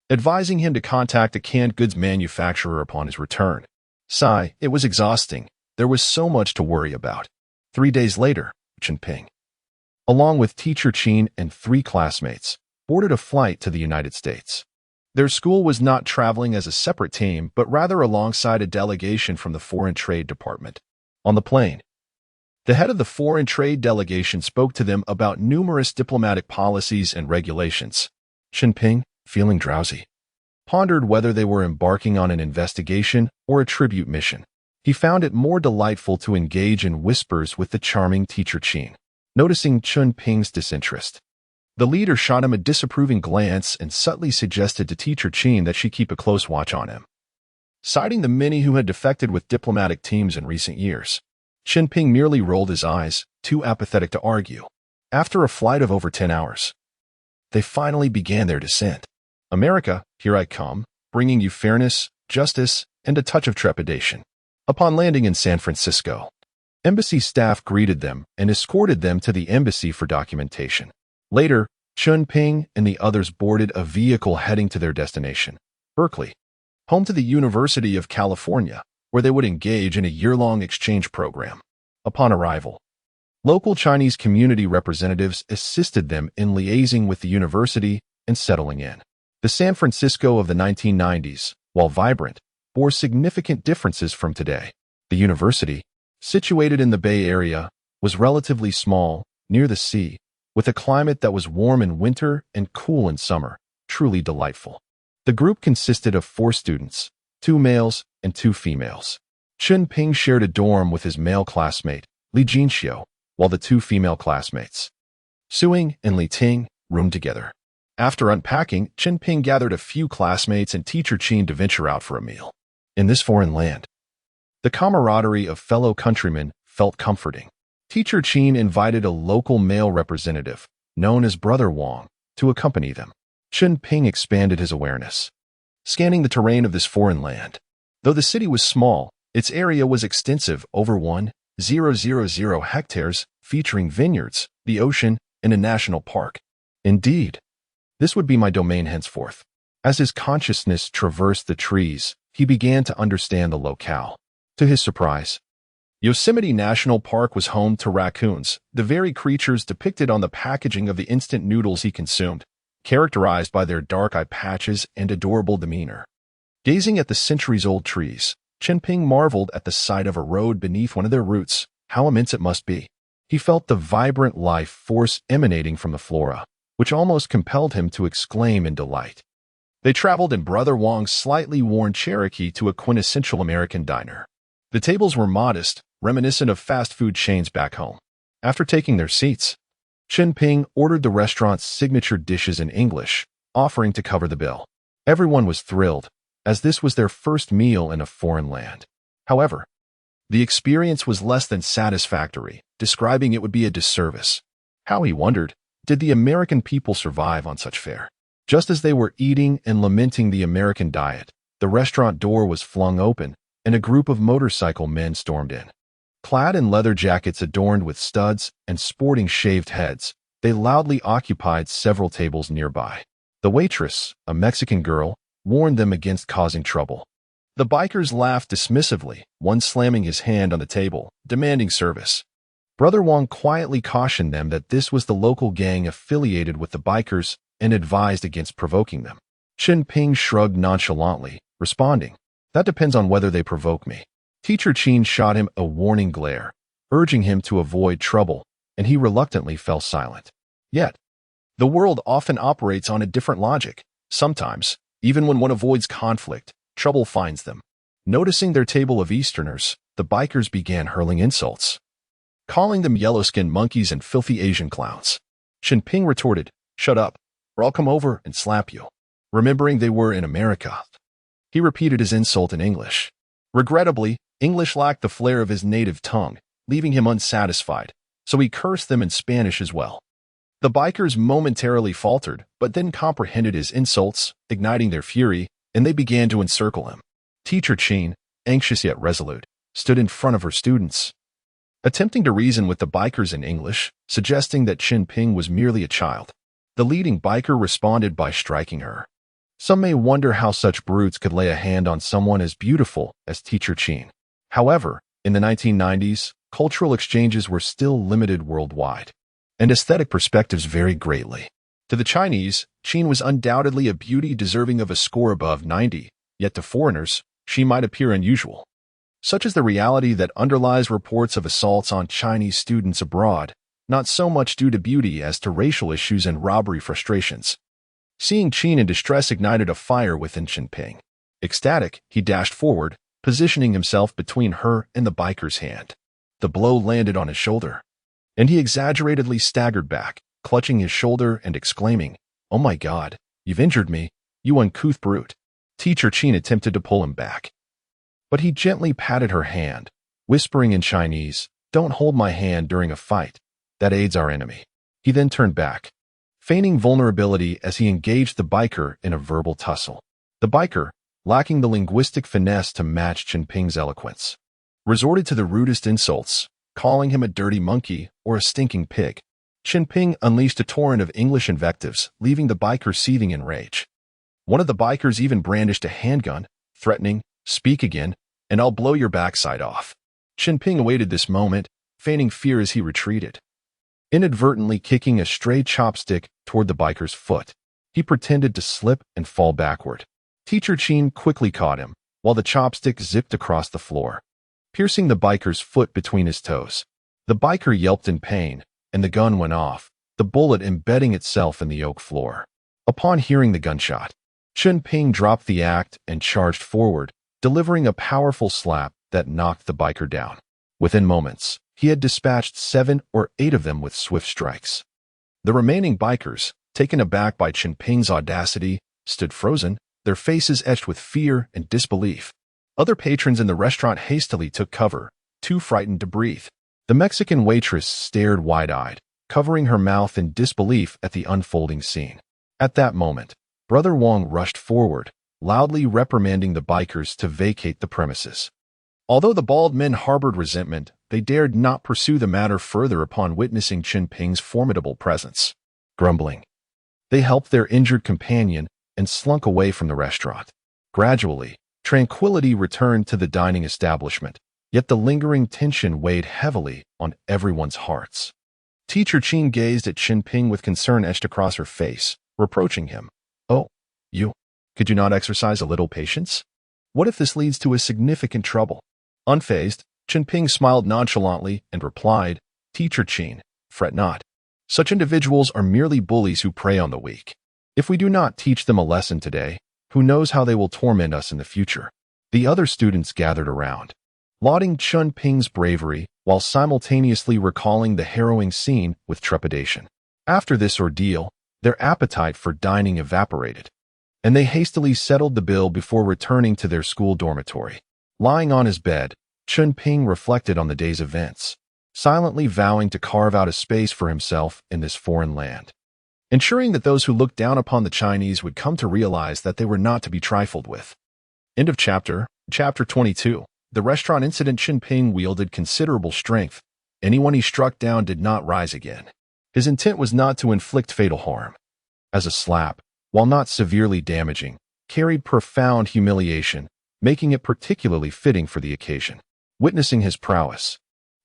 advising him to contact a canned goods manufacturer upon his return. Sigh, it was exhausting. There was so much to worry about. 3 days later, Chen Ping, along with teacher Chen and 3 classmates, boarded a flight to the United States. Their school was not traveling as a separate team, but rather alongside a delegation from the Foreign Trade Department. On the plane, the head of the Foreign Trade delegation spoke to them about numerous diplomatic policies and regulations. Chen Ping, feeling drowsy, pondered whether they were embarking on an investigation or a tribute mission. He found it more delightful to engage in whispers with the charming teacher Chen. Noticing Chen Ping's disinterest, the leader shot him a disapproving glance and subtly suggested to teacher Chen that she keep a close watch on him, citing the many who had defected with diplomatic teams in recent years. Chen Ping merely rolled his eyes, too apathetic to argue. After a flight of over 10 hours, they finally began their descent. America, here I come, bringing you fairness, justice, and a touch of trepidation. Upon landing in San Francisco, embassy staff greeted them and escorted them to the embassy for documentation. Later, Chen Ping and the others boarded a vehicle heading to their destination, Berkeley, home to the University of California, where they would engage in a year-long exchange program. Upon arrival, local Chinese community representatives assisted them in liaising with the university and settling in. The San Francisco of the 1990s, while vibrant, bore significant differences from today. The university, situated in the Bay Area, was relatively small, near the sea, with a climate that was warm in winter and cool in summer, truly delightful. The group consisted of 4 students, 2 males and 2 females. Chen Ping shared a dorm with his male classmate, Li Jinxiu, while the 2 female classmates, Suing and Li Ting, roomed together. After unpacking, Chen Ping gathered a few classmates and teacher Chen to venture out for a meal. In this foreign land, the camaraderie of fellow countrymen felt comforting. Teacher Chen invited a local male representative, known as Brother Wang, to accompany them. Chen Ping expanded his awareness, scanning the terrain of this foreign land. Though the city was small, its area was extensive, over 1,000 hectares, featuring vineyards, the ocean, and a national park. Indeed, this would be my domain henceforth. As his consciousness traversed the trees, he began to understand the locale. To his surprise, Yosemite National Park was home to raccoons, the very creatures depicted on the packaging of the instant noodles he consumed, characterized by their dark eye patches and adorable demeanor. Gazing at the centuries-old trees, Chen Ping marveled at the sight of a road beneath one of their roots. How immense it must be. He felt the vibrant life force emanating from the flora, which almost compelled him to exclaim in delight. They traveled in Brother Wang's slightly worn Cherokee to a quintessential American diner. The tables were modest, reminiscent of fast food chains back home. After taking their seats, Chen Ping ordered the restaurant's signature dishes in English, offering to cover the bill. Everyone was thrilled, as this was their first meal in a foreign land. However, the experience was less than satisfactory, describing it would be a disservice. How, he wondered, did the American people survive on such fare? Just as they were eating and lamenting the American diet, the restaurant door was flung open, and a group of motorcycle men stormed in. Clad in leather jackets adorned with studs and sporting shaved heads, they loudly occupied several tables nearby. The waitress, a Mexican girl, warned them against causing trouble. The bikers laughed dismissively, one slamming his hand on the table, demanding service. Brother Wang quietly cautioned them that this was the local gang affiliated with the bikers and advised against provoking them. Chen Ping shrugged nonchalantly, responding, "That depends on whether they provoke me." Teacher Chen shot him a warning glare, urging him to avoid trouble, and he reluctantly fell silent. Yet, the world often operates on a different logic. Sometimes, even when one avoids conflict, trouble finds them. Noticing their table of Easterners, the bikers began hurling insults, calling them yellow-skinned monkeys and filthy Asian clowns. Chen Ping retorted, "Shut up, or I'll come over and slap you." Remembering they were in America, he repeated his insult in English. Regrettably, English lacked the flair of his native tongue, leaving him unsatisfied, so he cursed them in Spanish as well. The bikers momentarily faltered, but then comprehended his insults, igniting their fury, and they began to encircle him. Teacher Chen, anxious yet resolute, stood in front of her students, attempting to reason with the bikers in English, suggesting that Chen Ping was merely a child. The leading biker responded by striking her. Some may wonder how such brutes could lay a hand on someone as beautiful as Teacher Chen. However, in the 1990s, cultural exchanges were still limited worldwide, and aesthetic perspectives varied greatly. To the Chinese, Chen was undoubtedly a beauty deserving of a score above 90, yet to foreigners, she might appear unusual. Such is the reality that underlies reports of assaults on Chinese students abroad, not so much due to beauty as to racial issues and robbery frustrations. Seeing Chen in distress ignited a fire within Chunping. Ecstatic, he dashed forward, positioning himself between her and the biker's hand. The blow landed on his shoulder, and he exaggeratedly staggered back, clutching his shoulder and exclaiming, "Oh my God, you've injured me, you uncouth brute." Teacher Chen attempted to pull him back, but he gently patted her hand, whispering in Chinese, "Don't hold my hand during a fight. That aids our enemy." He then turned back, feigning vulnerability as he engaged the biker in a verbal tussle. The biker, lacking the linguistic finesse to match Chunping's eloquence, resorted to the rudest insults, calling him a dirty monkey or a stinking pig. Chunping unleashed a torrent of English invectives, leaving the biker seething in rage. One of the bikers even brandished a handgun, threatening, "Speak again, and I'll blow your backside off." Chunping awaited this moment, feigning fear as he retreated, inadvertently kicking a stray chopstick toward the biker's foot. He pretended to slip and fall backward. Teacher Chen quickly caught him, while the chopstick zipped across the floor, piercing the biker's foot between his toes. The biker yelped in pain, and the gun went off, the bullet embedding itself in the oak floor. Upon hearing the gunshot, Chunping dropped the act and charged forward, delivering a powerful slap that knocked the biker down. Within moments, he had dispatched 7 or 8 of them with swift strikes. The remaining bikers, taken aback by Chunping's audacity, stood frozen, their faces etched with fear and disbelief. Other patrons in the restaurant hastily took cover, too frightened to breathe. The Mexican waitress stared wide-eyed, covering her mouth in disbelief at the unfolding scene. At that moment, Brother Wong rushed forward, loudly reprimanding the bikers to vacate the premises. Although the bald men harbored resentment, they dared not pursue the matter further upon witnessing Chunping's formidable presence. Grumbling, they helped their injured companion and slunk away from the restaurant. Gradually, tranquility returned to the dining establishment, yet the lingering tension weighed heavily on everyone's hearts. Teacher Chen gazed at Chunping with concern etched across her face, reproaching him. "Oh, could you not exercise a little patience? What if this leads to a significant trouble?" Unfazed, Chunping smiled nonchalantly and replied, "Teacher Chen, fret not. Such individuals are merely bullies who prey on the weak. If we do not teach them a lesson today, who knows how they will torment us in the future?" The other students gathered around, lauding Chunping's bravery while simultaneously recalling the harrowing scene with trepidation. After this ordeal, their appetite for dining evaporated, and they hastily settled the bill before returning to their school dormitory. Lying on his bed, Chunping reflected on the day's events, silently vowing to carve out a space for himself in this foreign land, ensuring that those who looked down upon the Chinese would come to realize that they were not to be trifled with. End of chapter. Chapter 22. The restaurant incident. Chunping wielded considerable strength. Anyone he struck down did not rise again. His intent was not to inflict fatal harm. As a slap, while not severely damaging, carried profound humiliation, making it particularly fitting for the occasion. Witnessing his prowess,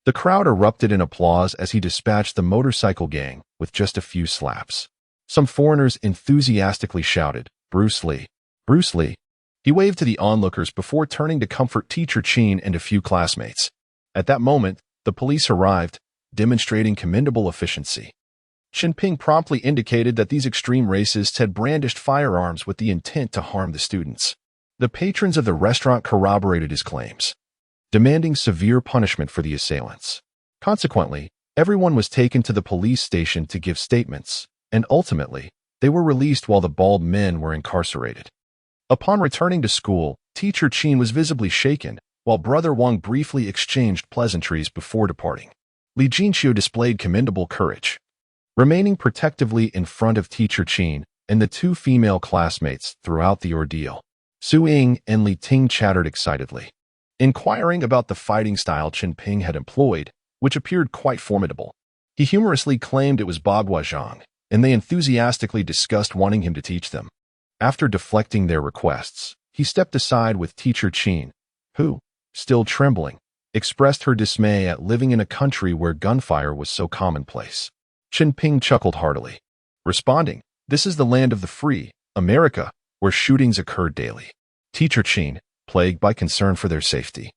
the crowd erupted in applause as he dispatched the motorcycle gang with just a few slaps. Some foreigners enthusiastically shouted, "Bruce Lee! Bruce Lee!" He waved to the onlookers before turning to comfort Teacher Chen and a few classmates. At that moment, the police arrived, demonstrating commendable efficiency. Chunping promptly indicated that these extreme racists had brandished firearms with the intent to harm the students. The patrons of the restaurant corroborated his claims, demanding severe punishment for the assailants. Consequently, everyone was taken to the police station to give statements, and ultimately, they were released while the bald men were incarcerated. Upon returning to school, Teacher Chen was visibly shaken, while Brother Wang briefly exchanged pleasantries before departing. Li Jinxiu displayed commendable courage, remaining protectively in front of Teacher Chen and the 2 female classmates throughout the ordeal. Su Ying and Li Ting chattered excitedly, inquiring about the fighting style Chen Ping had employed, which appeared quite formidable. He humorously claimed it was Bagua Zhang, and they enthusiastically discussed wanting him to teach them. After deflecting their requests, he stepped aside with teacher Qin, who, still trembling, expressed her dismay at living in a country where gunfire was so commonplace. Chen Ping chuckled heartily, responding, "This is the land of the free, America, where shootings occurred daily." Teacher Qin, plagued by concern for their safety,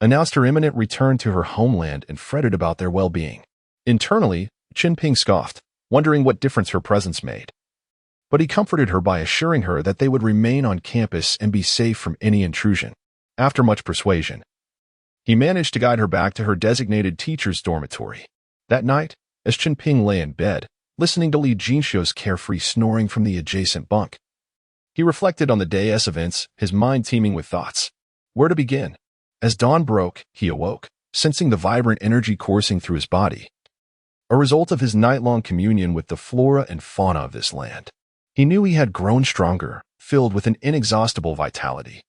announced her imminent return to her homeland and fretted about their well-being. Internally, Chen Ping scoffed, wondering what difference her presence made. But he comforted her by assuring her that they would remain on campus and be safe from any intrusion. After much persuasion, he managed to guide her back to her designated teacher's dormitory. That night, as Chen Ping lay in bed, listening to Li Jinxiu's carefree snoring from the adjacent bunk, he reflected on the day's events, his mind teeming with thoughts. Where to begin? As dawn broke, he awoke, sensing the vibrant energy coursing through his body, a result of his night-long communion with the flora and fauna of this land. He knew he had grown stronger, filled with an inexhaustible vitality.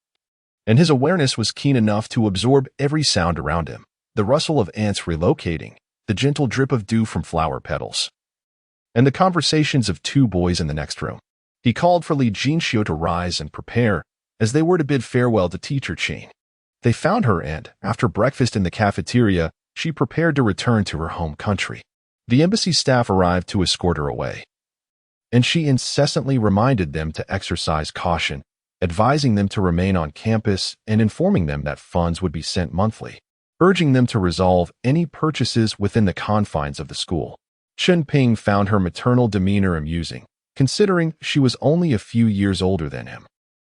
And his awareness was keen enough to absorb every sound around him, the rustle of ants relocating, the gentle drip of dew from flower petals, and the conversations of two boys in the next room. He called for Li Jinxiu to rise and prepare, as they were to bid farewell to teacher Qin. They found her and, after breakfast in the cafeteria, she prepared to return to her home country. The embassy staff arrived to escort her away, and she incessantly reminded them to exercise caution, advising them to remain on campus and informing them that funds would be sent monthly, urging them to resolve any purchases within the confines of the school. Chen Ping found her maternal demeanor amusing, considering she was only a few years older than him.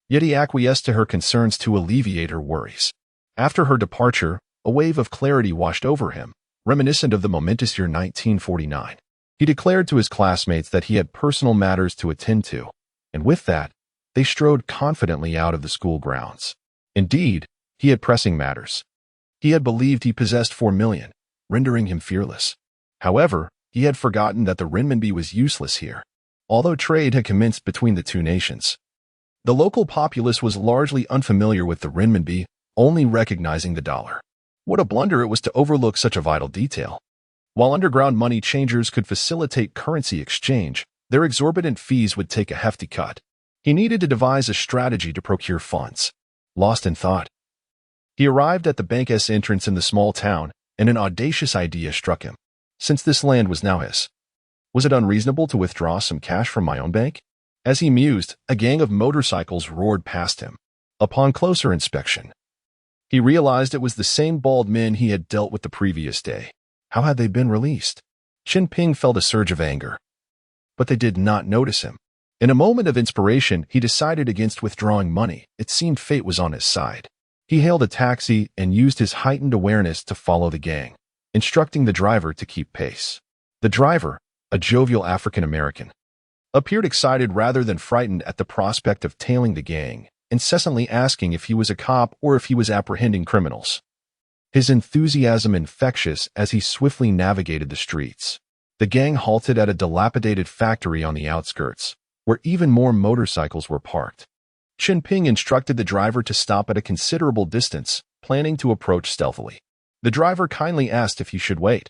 Yet he acquiesced to her concerns to alleviate her worries. After her departure, a wave of clarity washed over him, reminiscent of the momentous year 1949. He declared to his classmates that he had personal matters to attend to, and with that, they strode confidently out of the school grounds. Indeed, he had pressing matters. He had believed he possessed 4 million, rendering him fearless. However, he had forgotten that the renminbi was useless here. Although trade had commenced between the two nations, the local populace was largely unfamiliar with the renminbi, only recognizing the dollar. What a blunder it was to overlook such a vital detail. While underground money changers could facilitate currency exchange, their exorbitant fees would take a hefty cut. He needed to devise a strategy to procure funds. Lost in thought, he arrived at the bank's entrance in the small town, and an audacious idea struck him. Since this land was now his, was it unreasonable to withdraw some cash from my own bank? As he mused, a gang of motorcycles roared past him. Upon closer inspection, he realized it was the same bald men he had dealt with the previous day. How had they been released? Chen Ping felt a surge of anger, but they did not notice him. In a moment of inspiration, he decided against withdrawing money. It seemed fate was on his side. He hailed a taxi and used his heightened awareness to follow the gang, instructing the driver to keep pace. The driver, a jovial African-American, appeared excited rather than frightened at the prospect of tailing the gang, incessantly asking if he was a cop or if he was apprehending criminals. His enthusiasm infectious as he swiftly navigated the streets. The gang halted at a dilapidated factory on the outskirts, where even more motorcycles were parked. Chen Ping instructed the driver to stop at a considerable distance, planning to approach stealthily. The driver kindly asked if he should wait,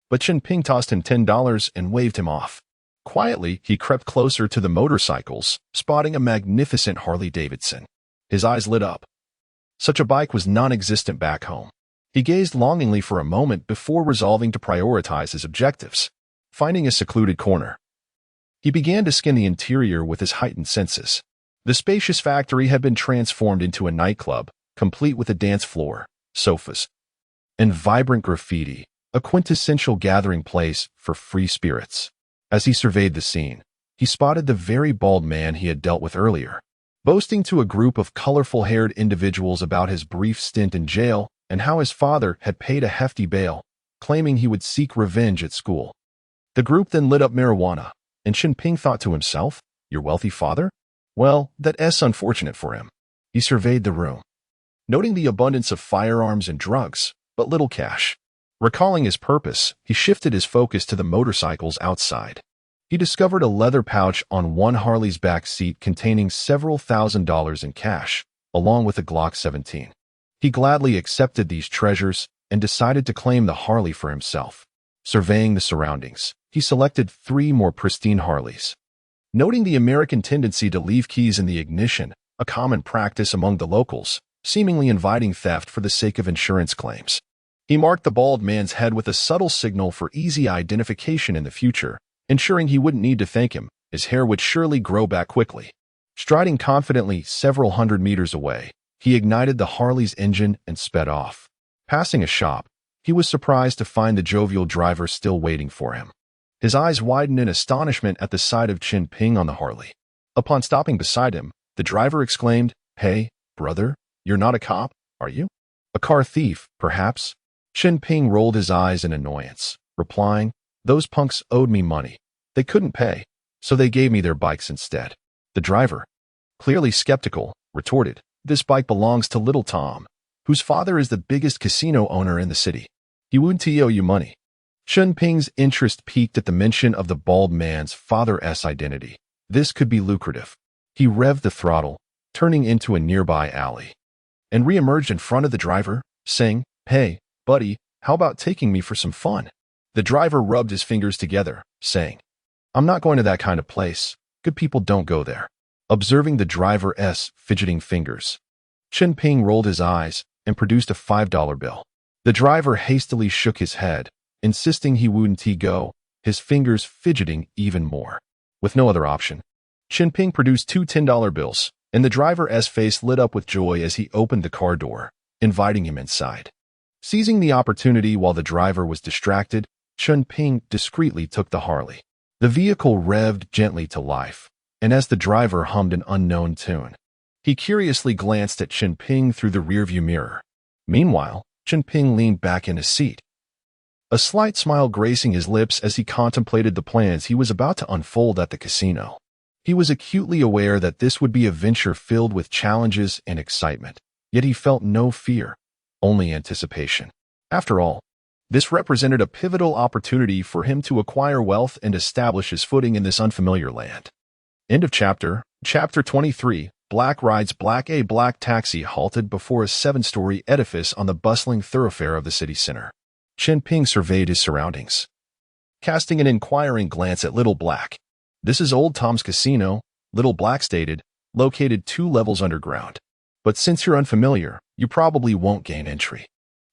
but Chen Ping tossed him $10 and waved him off. Quietly, he crept closer to the motorcycles, spotting a magnificent Harley-Davidson. His eyes lit up. Such a bike was non-existent back home. He gazed longingly for a moment before resolving to prioritize his objectives. Finding a secluded corner, he began to scan the interior with his heightened senses. The spacious factory had been transformed into a nightclub, complete with a dance floor, sofas, and vibrant graffiti, a quintessential gathering place for free spirits. As he surveyed the scene, he spotted the very bald man he had dealt with earlier, boasting to a group of colorful-haired individuals about his brief stint in jail and how his father had paid a hefty bail, claiming he would seek revenge at school. The group then lit up marijuana, and Chen Ping thought to himself, "Your wealthy father? Well, that's unfortunate for him." He surveyed the room, noting the abundance of firearms and drugs, but little cash. Recalling his purpose, he shifted his focus to the motorcycles outside. He discovered a leather pouch on one Harley's back seat containing several $1,000s in cash, along with a Glock 17. He gladly accepted these treasures and decided to claim the Harley for himself. Surveying the surroundings, he selected 3 more pristine Harleys. Noting the American tendency to leave keys in the ignition, a common practice among the locals, seemingly inviting theft for the sake of insurance claims, he marked the bald man's head with a subtle signal for easy identification in the future, ensuring he wouldn't need to thank him. His hair would surely grow back quickly. Striding confidently several hundred meters away, he ignited the Harley's engine and sped off. Passing a shop, he was surprised to find the jovial driver still waiting for him. His eyes widened in astonishment at the sight of Chen Ping on the Harley. Upon stopping beside him, the driver exclaimed, "Hey, brother, you're not a cop, are you? A car thief, perhaps?" Chen Ping rolled his eyes in annoyance, replying, "Those punks owed me money. They couldn't pay, so they gave me their bikes instead." The driver, clearly skeptical, retorted, "This bike belongs to little Tom, whose father is the biggest casino owner in the city. He wouldn't owe you money." Chen Ping's interest peaked at the mention of the bald man's father's identity. This could be lucrative. He revved the throttle, turning into a nearby alley, and re-emerged in front of the driver, saying, "Hey, buddy, how about taking me for some fun?" The driver rubbed his fingers together, saying, "I'm not going to that kind of place. Good people don't go there." Observing the driver's fidgeting fingers, Chen Ping rolled his eyes and produced a $5 bill. The driver hastily shook his head, insisting he wouldn't go, his fingers fidgeting even more. With no other option, Chen Ping produced 2 $10 bills, and the driver's face lit up with joy as he opened the car door, inviting him inside. Seizing the opportunity while the driver was distracted, Chen Ping discreetly took the Harley. The vehicle revved gently to life, and as the driver hummed an unknown tune, he curiously glanced at Chen Ping through the rearview mirror. Meanwhile, Chen Ping leaned back in his seat, a slight smile gracing his lips as he contemplated the plans he was about to unfold at the casino. He was acutely aware that this would be a venture filled with challenges and excitement, yet he felt no fear, only anticipation. After all, this represented a pivotal opportunity for him to acquire wealth and establish his footing in this unfamiliar land. End of chapter. Chapter 23. Black rides black. A black taxi halted before a 7-story edifice on the bustling thoroughfare of the city center. Chen Ping surveyed his surroundings, casting an inquiring glance at Little Black. "This is Old Tom's Casino," Little Black stated, "located 2 levels underground. But since you're unfamiliar, you probably won't gain entry."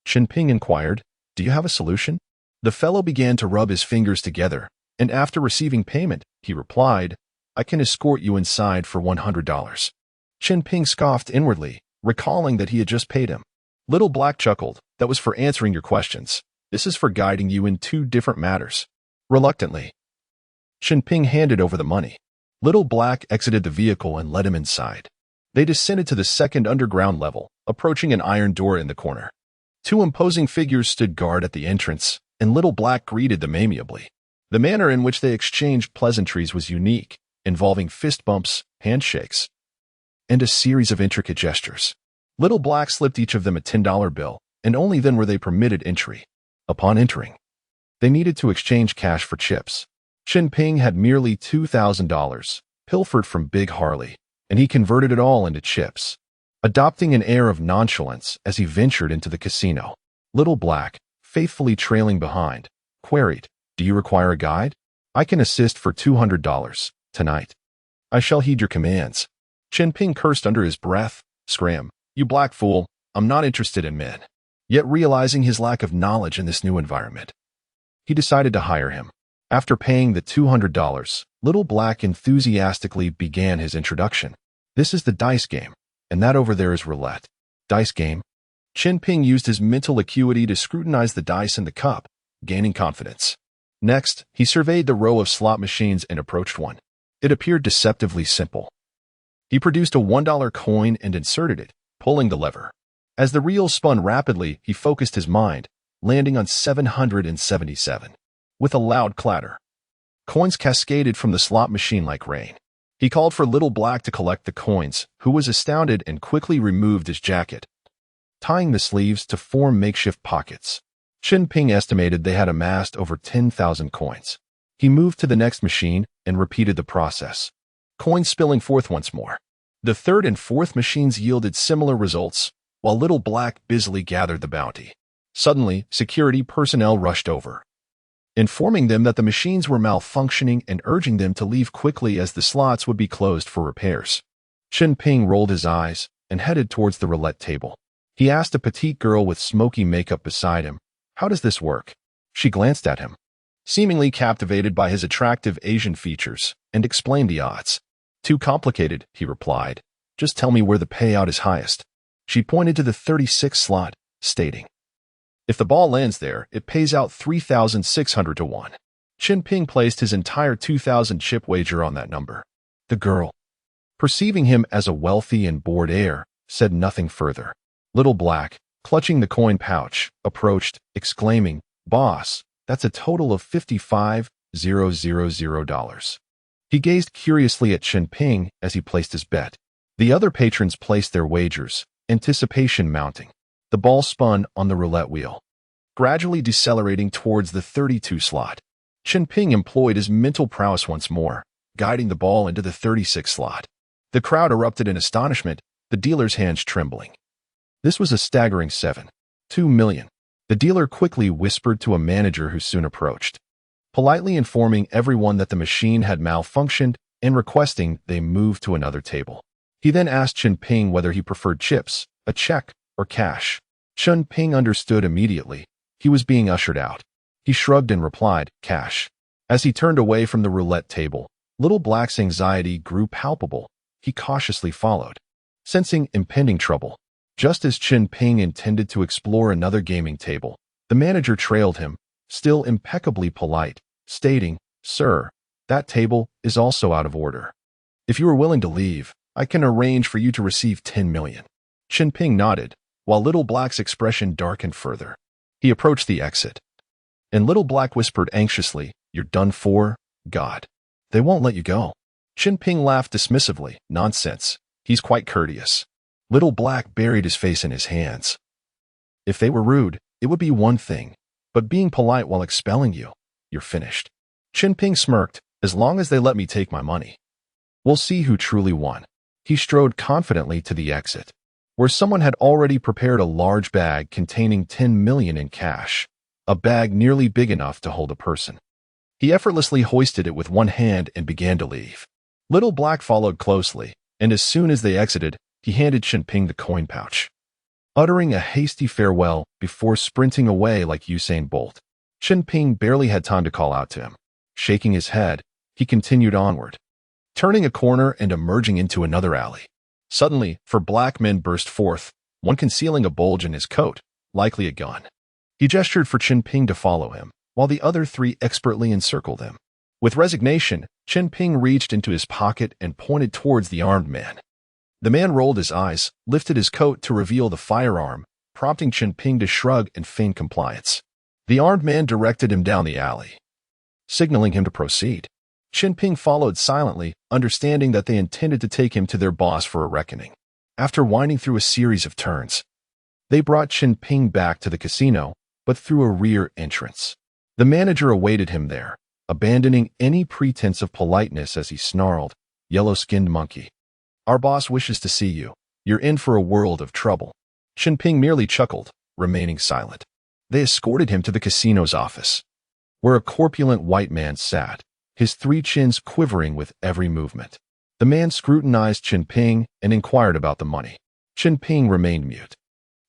Chen Ping inquired, "Do you have a solution?" The fellow began to rub his fingers together, and after receiving payment, he replied, "I can escort you inside for $100. Chen Ping scoffed inwardly, recalling that he had just paid him. Little Black chuckled, "That was for answering your questions. This is for guiding you in 2 different matters." Reluctantly, Chen Ping handed over the money. Little Black exited the vehicle and led him inside. They descended to the 2nd underground level, approaching an iron door in the corner. 2 imposing figures stood guard at the entrance, and Little Black greeted them amiably. The manner in which they exchanged pleasantries was unique, involving fist bumps, handshakes, and a series of intricate gestures. Little Black slipped each of them a $10 bill, and only then were they permitted entry. Upon entering, they needed to exchange cash for chips. Chen Ping had merely $2,000, pilfered from Big Harley, and he converted it all into chips, adopting an air of nonchalance as he ventured into the casino. Little Black, faithfully trailing behind, queried, "Do you require a guide? I can assist for $200 tonight." "I shall heed your commands." Chen Ping cursed under his breath, "Scram, you black fool, I'm not interested in men." Yet realizing his lack of knowledge in this new environment, he decided to hire him. After paying the $200, Little Black enthusiastically began his introduction. "This is the dice game, and that over there is roulette." "Dice game?" Chen Ping used his mental acuity to scrutinize the dice in the cup, gaining confidence. Next, he surveyed the row of slot machines and approached one. It appeared deceptively simple. He produced a $1 coin and inserted it, pulling the lever. As the reel spun rapidly, he focused his mind, landing on 777. With a loud clatter, coins cascaded from the slot machine like rain. He called for Little Black to collect the coins, who was astounded and quickly removed his jacket, tying the sleeves to form makeshift pockets. Chen Ping estimated they had amassed over 10,000 coins. He moved to the next machine and repeated the process, coins spilling forth once more. The third and fourth machines yielded similar results, while Little Black busily gathered the bounty. Suddenly, security personnel rushed over, informing them that the machines were malfunctioning and urging them to leave quickly as the slots would be closed for repairs. Chen Ping rolled his eyes and headed towards the roulette table. He asked a petite girl with smoky makeup beside him, "How does this work?" She glanced at him, seemingly captivated by his attractive Asian features, and explained the odds. "Too complicated," he replied. "Just tell me where the payout is highest." She pointed to the 36th slot, stating, "If the ball lands there, it pays out 3,600 to 1. Chen Ping placed his entire 2,000 chip wager on that number. The girl, perceiving him as a wealthy and bored heir, said nothing further. Little Black, clutching the coin pouch, approached, exclaiming, "Boss, that's a total of $55,000." He gazed curiously at Chen Ping as he placed his bet. The other patrons placed their wagers, anticipation mounting. The ball spun on the roulette wheel, gradually decelerating towards the 32 slot. Chen Ping employed his mental prowess once more, guiding the ball into the 36 slot. The crowd erupted in astonishment, the dealer's hands trembling. This was a staggering 7.2 million. The dealer quickly whispered to a manager who soon approached, politely informing everyone that the machine had malfunctioned and requesting they move to another table. He then asked Chen Ping whether he preferred chips, a check, or cash. Chen Ping understood immediately. He was being ushered out. He shrugged and replied, "Cash." As he turned away from the roulette table, Little Black's anxiety grew palpable. He cautiously followed, sensing impending trouble. Just as Chen Ping intended to explore another gaming table, the manager trailed him, still impeccably polite, stating, "Sir, that table is also out of order. If you are willing to leave, I can arrange for you to receive 10 million. Chen Ping nodded, while Little Black's expression darkened further. He approached the exit, and Little Black whispered anxiously, "You're done for, God. They won't let you go." Chen Ping laughed dismissively, "Nonsense. He's quite courteous." Little Black buried his face in his hands. "If they were rude, it would be one thing, but being polite while expelling you, you're finished." Chen Ping smirked, "As long as they let me take my money, we'll see who truly won." He strode confidently to the exit, where someone had already prepared a large bag containing 10 million in cash, a bag nearly big enough to hold a person. He effortlessly hoisted it with one hand and began to leave. Little Black followed closely, and as soon as they exited, he handed Chen Ping the coin pouch, uttering a hasty farewell before sprinting away like Usain Bolt. Chen Ping barely had time to call out to him. Shaking his head, he continued onward, turning a corner and emerging into another alley. Suddenly, 4 black men burst forth, one concealing a bulge in his coat, likely a gun. He gestured for Chen Ping to follow him, while the other 3 expertly encircled him. With resignation, Chen Ping reached into his pocket and pointed towards the armed man. The man rolled his eyes, lifted his coat to reveal the firearm, prompting Chen Ping to shrug and feign compliance. The armed man directed him down the alley, signaling him to proceed. Chen Ping followed silently, understanding that they intended to take him to their boss for a reckoning. After winding through a series of turns, they brought Chen Ping back to the casino, but through a rear entrance. The manager awaited him there, abandoning any pretense of politeness as he snarled, "Yellow-skinned monkey. Our boss wishes to see you. You're in for a world of trouble." Chen Ping merely chuckled, remaining silent. They escorted him to the casino's office, where a corpulent white man sat, his 3 chins quivering with every movement. The man scrutinized Chen Ping and inquired about the money. Chen Ping remained mute.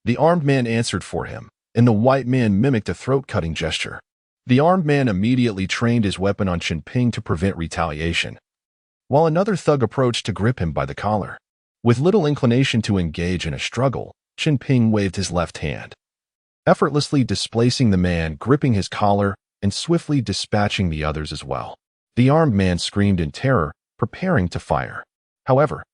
The armed man answered for him, and the white man mimicked a throat-cutting gesture. The armed man immediately trained his weapon on Chen Ping to prevent retaliation, while another thug approached to grip him by the collar. With little inclination to engage in a struggle, Chen Ping waved his left hand, effortlessly displacing the man gripping his collar and swiftly dispatching the others as well. The armed man screamed in terror, preparing to fire. However,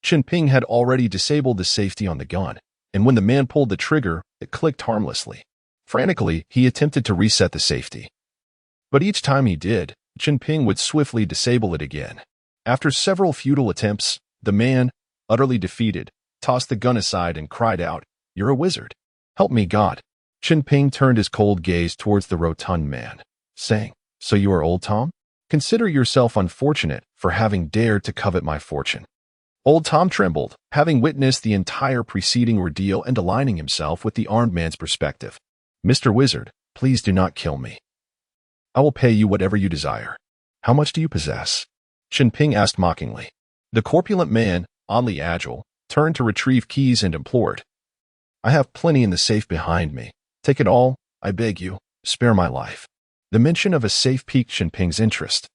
Chen Ping had already disabled the safety on the gun, and when the man pulled the trigger, it clicked harmlessly. Frantically, he attempted to reset the safety. But each time he did, Chen Ping would swiftly disable it again. After several futile attempts, the man, utterly defeated, tossed the gun aside and cried out, "You're a wizard. Help me, God." Chen Ping turned his cold gaze towards the rotund man, saying, "So you are old Tom?" Consider yourself unfortunate for having dared to covet my fortune. Old Tom trembled, having witnessed the entire preceding ordeal and aligning himself with the armed man's perspective. Mr. Wizard, please do not kill me. I will pay you whatever you desire. How much do you possess? Chen Ping asked mockingly. The corpulent man, oddly agile, turned to retrieve keys and implored. I have plenty in the safe behind me. Take it all, I beg you. Spare my life. The mention of a safe piqued Chen Ping's interest.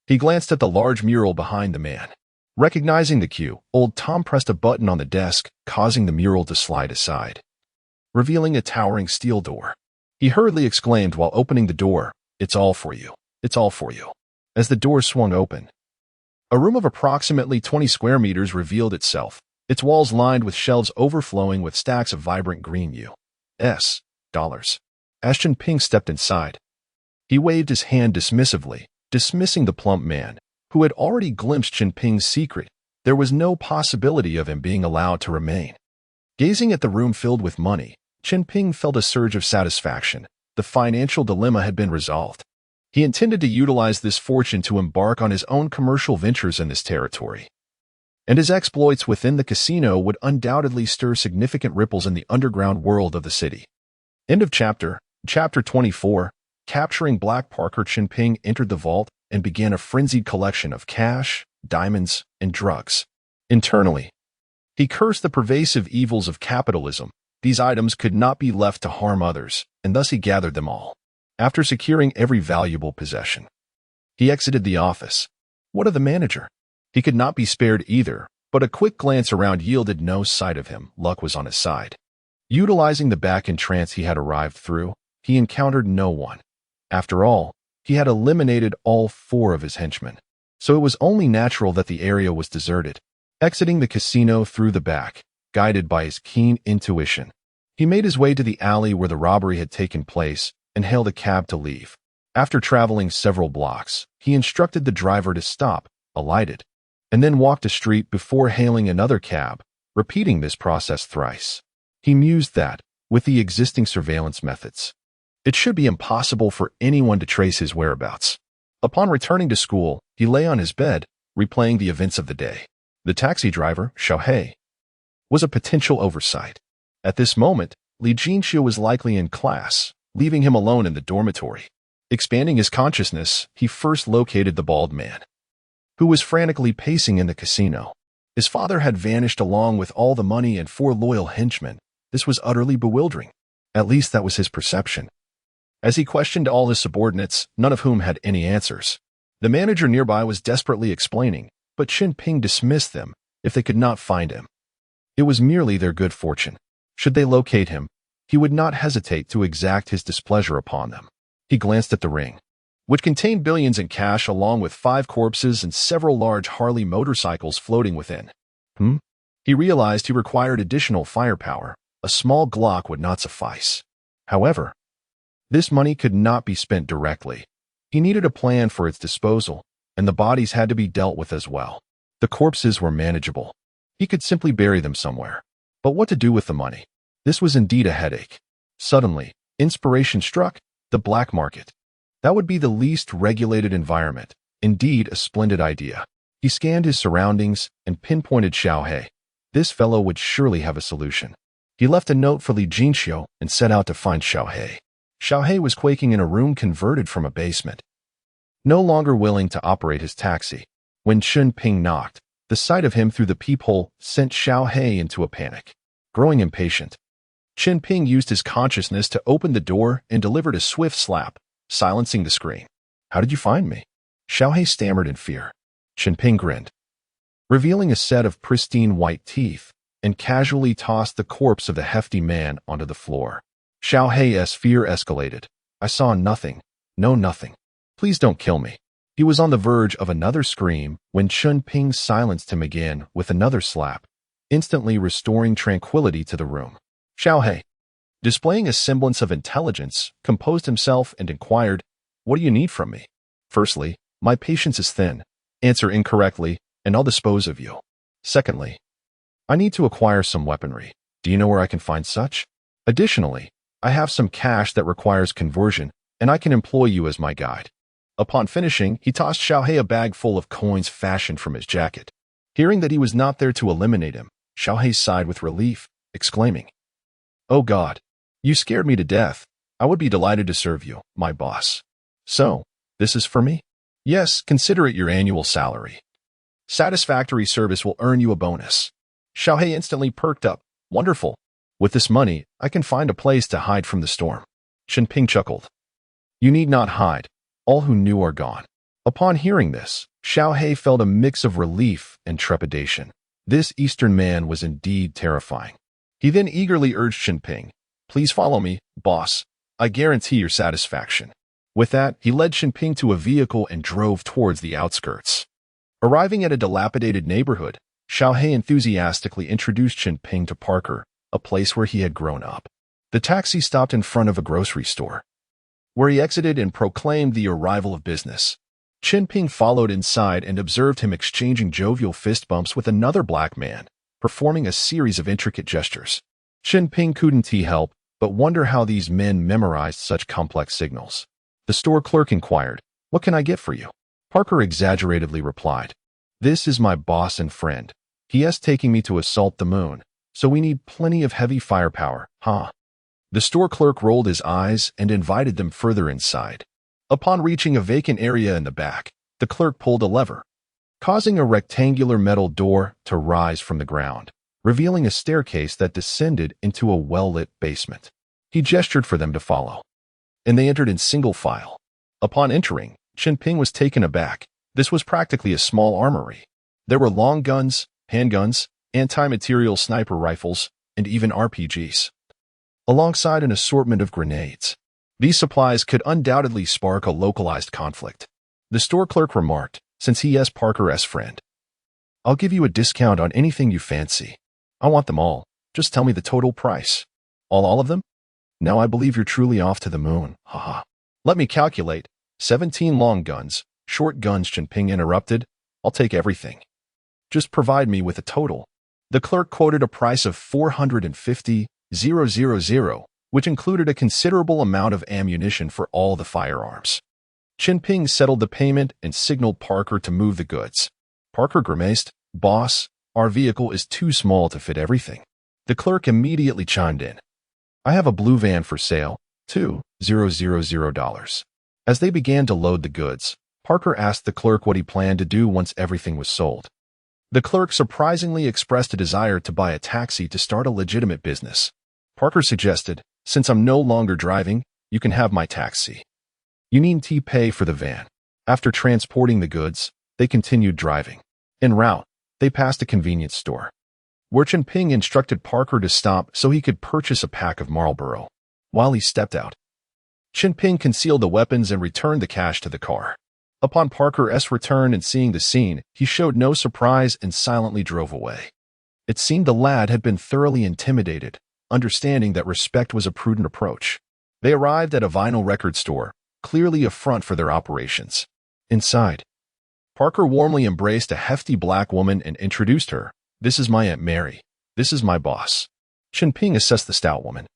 He glanced at the large mural behind the man. Recognizing the cue, old Tom pressed a button on the desk, causing the mural to slide aside, revealing a towering steel door. He hurriedly exclaimed while opening the door, "It's all for you. It's all for you." As the door swung open, a room of approximately 20 square meters revealed itself, its walls lined with shelves overflowing with stacks of vibrant green U.S. dollars. As Chen Ping stepped inside, he waved his hand dismissively, dismissing the plump man, who had already glimpsed Chen Ping's secret. There was no possibility of him being allowed to remain. Gazing at the room filled with money, Chen Ping felt a surge of satisfaction. The financial dilemma had been resolved. He intended to utilize this fortune to embark on his own commercial ventures in this territory. And his exploits within the casino would undoubtedly stir significant ripples in the underground world of the city. End of chapter. Chapter 24. Capturing Black Parker. Chen Ping entered the vault and began a frenzied collection of cash, diamonds, and drugs. Internally, he cursed the pervasive evils of capitalism. These items could not be left to harm others, and thus he gathered them all. After securing every valuable possession, he exited the office. What of the manager? He could not be spared either, but a quick glance around yielded no sight of him. Luck was on his side. Utilizing the back entrance he had arrived through, he encountered no one. After all, he had eliminated all 4 of his henchmen, so it was only natural that the area was deserted. Exiting the casino through the back, guided by his keen intuition, he made his way to the alley where the robbery had taken place and hailed a cab to leave. After traveling several blocks, he instructed the driver to stop, alighted, and then walked a street before hailing another cab, repeating this process thrice. He mused that, with the existing surveillance methods, it should be impossible for anyone to trace his whereabouts. Upon returning to school, he lay on his bed, replaying the events of the day. The taxi driver, Xiaohei, was a potential oversight. At this moment, Li Jinxiu was likely in class, leaving him alone in the dormitory. Expanding his consciousness, he first located the bald man, who was frantically pacing in the casino. His father had vanished along with all the money and 4 loyal henchmen. This was utterly bewildering. At least that was his perception. As he questioned all his subordinates, none of whom had any answers. The manager nearby was desperately explaining, but Chen Ping dismissed them if they could not find him. It was merely their good fortune. Should they locate him, he would not hesitate to exact his displeasure upon them. He glanced at the ring, which contained billions in cash along with 5 corpses and several large Harley motorcycles floating within. He realized he required additional firepower. A small Glock would not suffice. However, this money could not be spent directly. He needed a plan for its disposal, and the bodies had to be dealt with as well. The corpses were manageable. He could simply bury them somewhere. But what to do with the money? This was indeed a headache. Suddenly, inspiration struck: the black market. That would be the least regulated environment. Indeed, a splendid idea. He scanned his surroundings and pinpointed Xiaohei. This fellow would surely have a solution. He left a note for Li Jinxiu and set out to find Xiaohei. Xiaohei was quaking in a room converted from a basement, no longer willing to operate his taxi. When Chen Ping knocked, the sight of him through the peephole sent Xiaohei into a panic. Growing impatient, Chen Ping used his consciousness to open the door and delivered a swift slap, silencing the scream. "How did you find me?" Xiaohei stammered in fear. Chen Ping grinned, revealing a set of pristine white teeth, and casually tossed the corpse of the hefty man onto the floor. Xiaohei's fear escalated. "I saw nothing. No, nothing. Please don't kill me." He was on the verge of another scream when Chen Ping silenced him again with another slap, instantly restoring tranquility to the room. Xiaohei, displaying a semblance of intelligence, composed himself and inquired, "What do you need from me?" "Firstly, my patience is thin. Answer incorrectly, and I'll dispose of you. Secondly, I need to acquire some weaponry. Do you know where I can find such? Additionally, I have some cash that requires conversion, and I can employ you as my guide." Upon finishing, he tossed Xiaohei a bag full of coins fashioned from his jacket. Hearing that he was not there to eliminate him, Xiaohei sighed with relief, exclaiming, "Oh God, you scared me to death. I would be delighted to serve you, my boss. So, this is for me? Yes, consider it your annual salary. Satisfactory service will earn you a bonus." Xiaohei instantly perked up. "Wonderful. With this money, I can find a place to hide from the storm." Chen Ping chuckled. "You need not hide. All who knew are gone." Upon hearing this, Xiaohei felt a mix of relief and trepidation. This Eastern man was indeed terrifying. He then eagerly urged Chen Ping, "Please follow me, boss. I guarantee your satisfaction." With that, he led Chen Ping to a vehicle and drove towards the outskirts. Arriving at a dilapidated neighborhood, Xiaohei enthusiastically introduced Chen Ping to Parker, a place where he had grown up. The taxi stopped in front of a grocery store, where he exited and proclaimed the arrival of business. Chen Ping followed inside and observed him exchanging jovial fist bumps with another black man, performing a series of intricate gestures. Chen Ping couldn't help but wonder how these men memorized such complex signals. The store clerk inquired, "What can I get for you?" Parker exaggeratedly replied, "This is my boss and friend. He is taking me to assault the moon, so we need plenty of heavy firepower, huh?" The store clerk rolled his eyes and invited them further inside. Upon reaching a vacant area in the back, the clerk pulled a lever, causing a rectangular metal door to rise from the ground, revealing a staircase that descended into a well-lit basement. He gestured for them to follow, and they entered in single file. Upon entering, Chen Ping was taken aback. This was practically a small armory. There were long guns, handguns, anti-material sniper rifles, and even RPGs, alongside an assortment of grenades. These supplies could undoubtedly spark a localized conflict. The store clerk remarked, since he is Parker's friend, "I'll give you a discount on anything you fancy. I want them all. Just tell me the total price." All of them? Now I believe you're truly off to the moon. Haha. "Let me calculate. 17 long guns, short guns," Chen Ping interrupted. "I'll take everything. Just provide me with a total." The clerk quoted a price of 450,000, which included a considerable amount of ammunition for all the firearms. Chen Ping settled the payment and signaled Parker to move the goods. Parker grimaced, "Boss, our vehicle is too small to fit everything." The clerk immediately chimed in, "I have a blue van for sale, $2,000. As they began to load the goods, Parker asked the clerk what he planned to do once everything was sold. The clerk surprisingly expressed a desire to buy a taxi to start a legitimate business. Parker suggested, "Since I'm no longer driving, you can have my taxi. You needn't pay for the van." After transporting the goods, they continued driving. En route, they passed a convenience store, where Chen Ping instructed Parker to stop so he could purchase a pack of Marlboro. While he stepped out, Chen Ping concealed the weapons and returned the cash to the car. Upon Parker's return and seeing the scene, he showed no surprise and silently drove away. It seemed the lad had been thoroughly intimidated, understanding that respect was a prudent approach. They arrived at a vinyl record store, clearly a front for their operations. Inside, Parker warmly embraced a hefty black woman and introduced her. "This is my Aunt Mary. This is my boss." Chen Ping assessed the stout woman.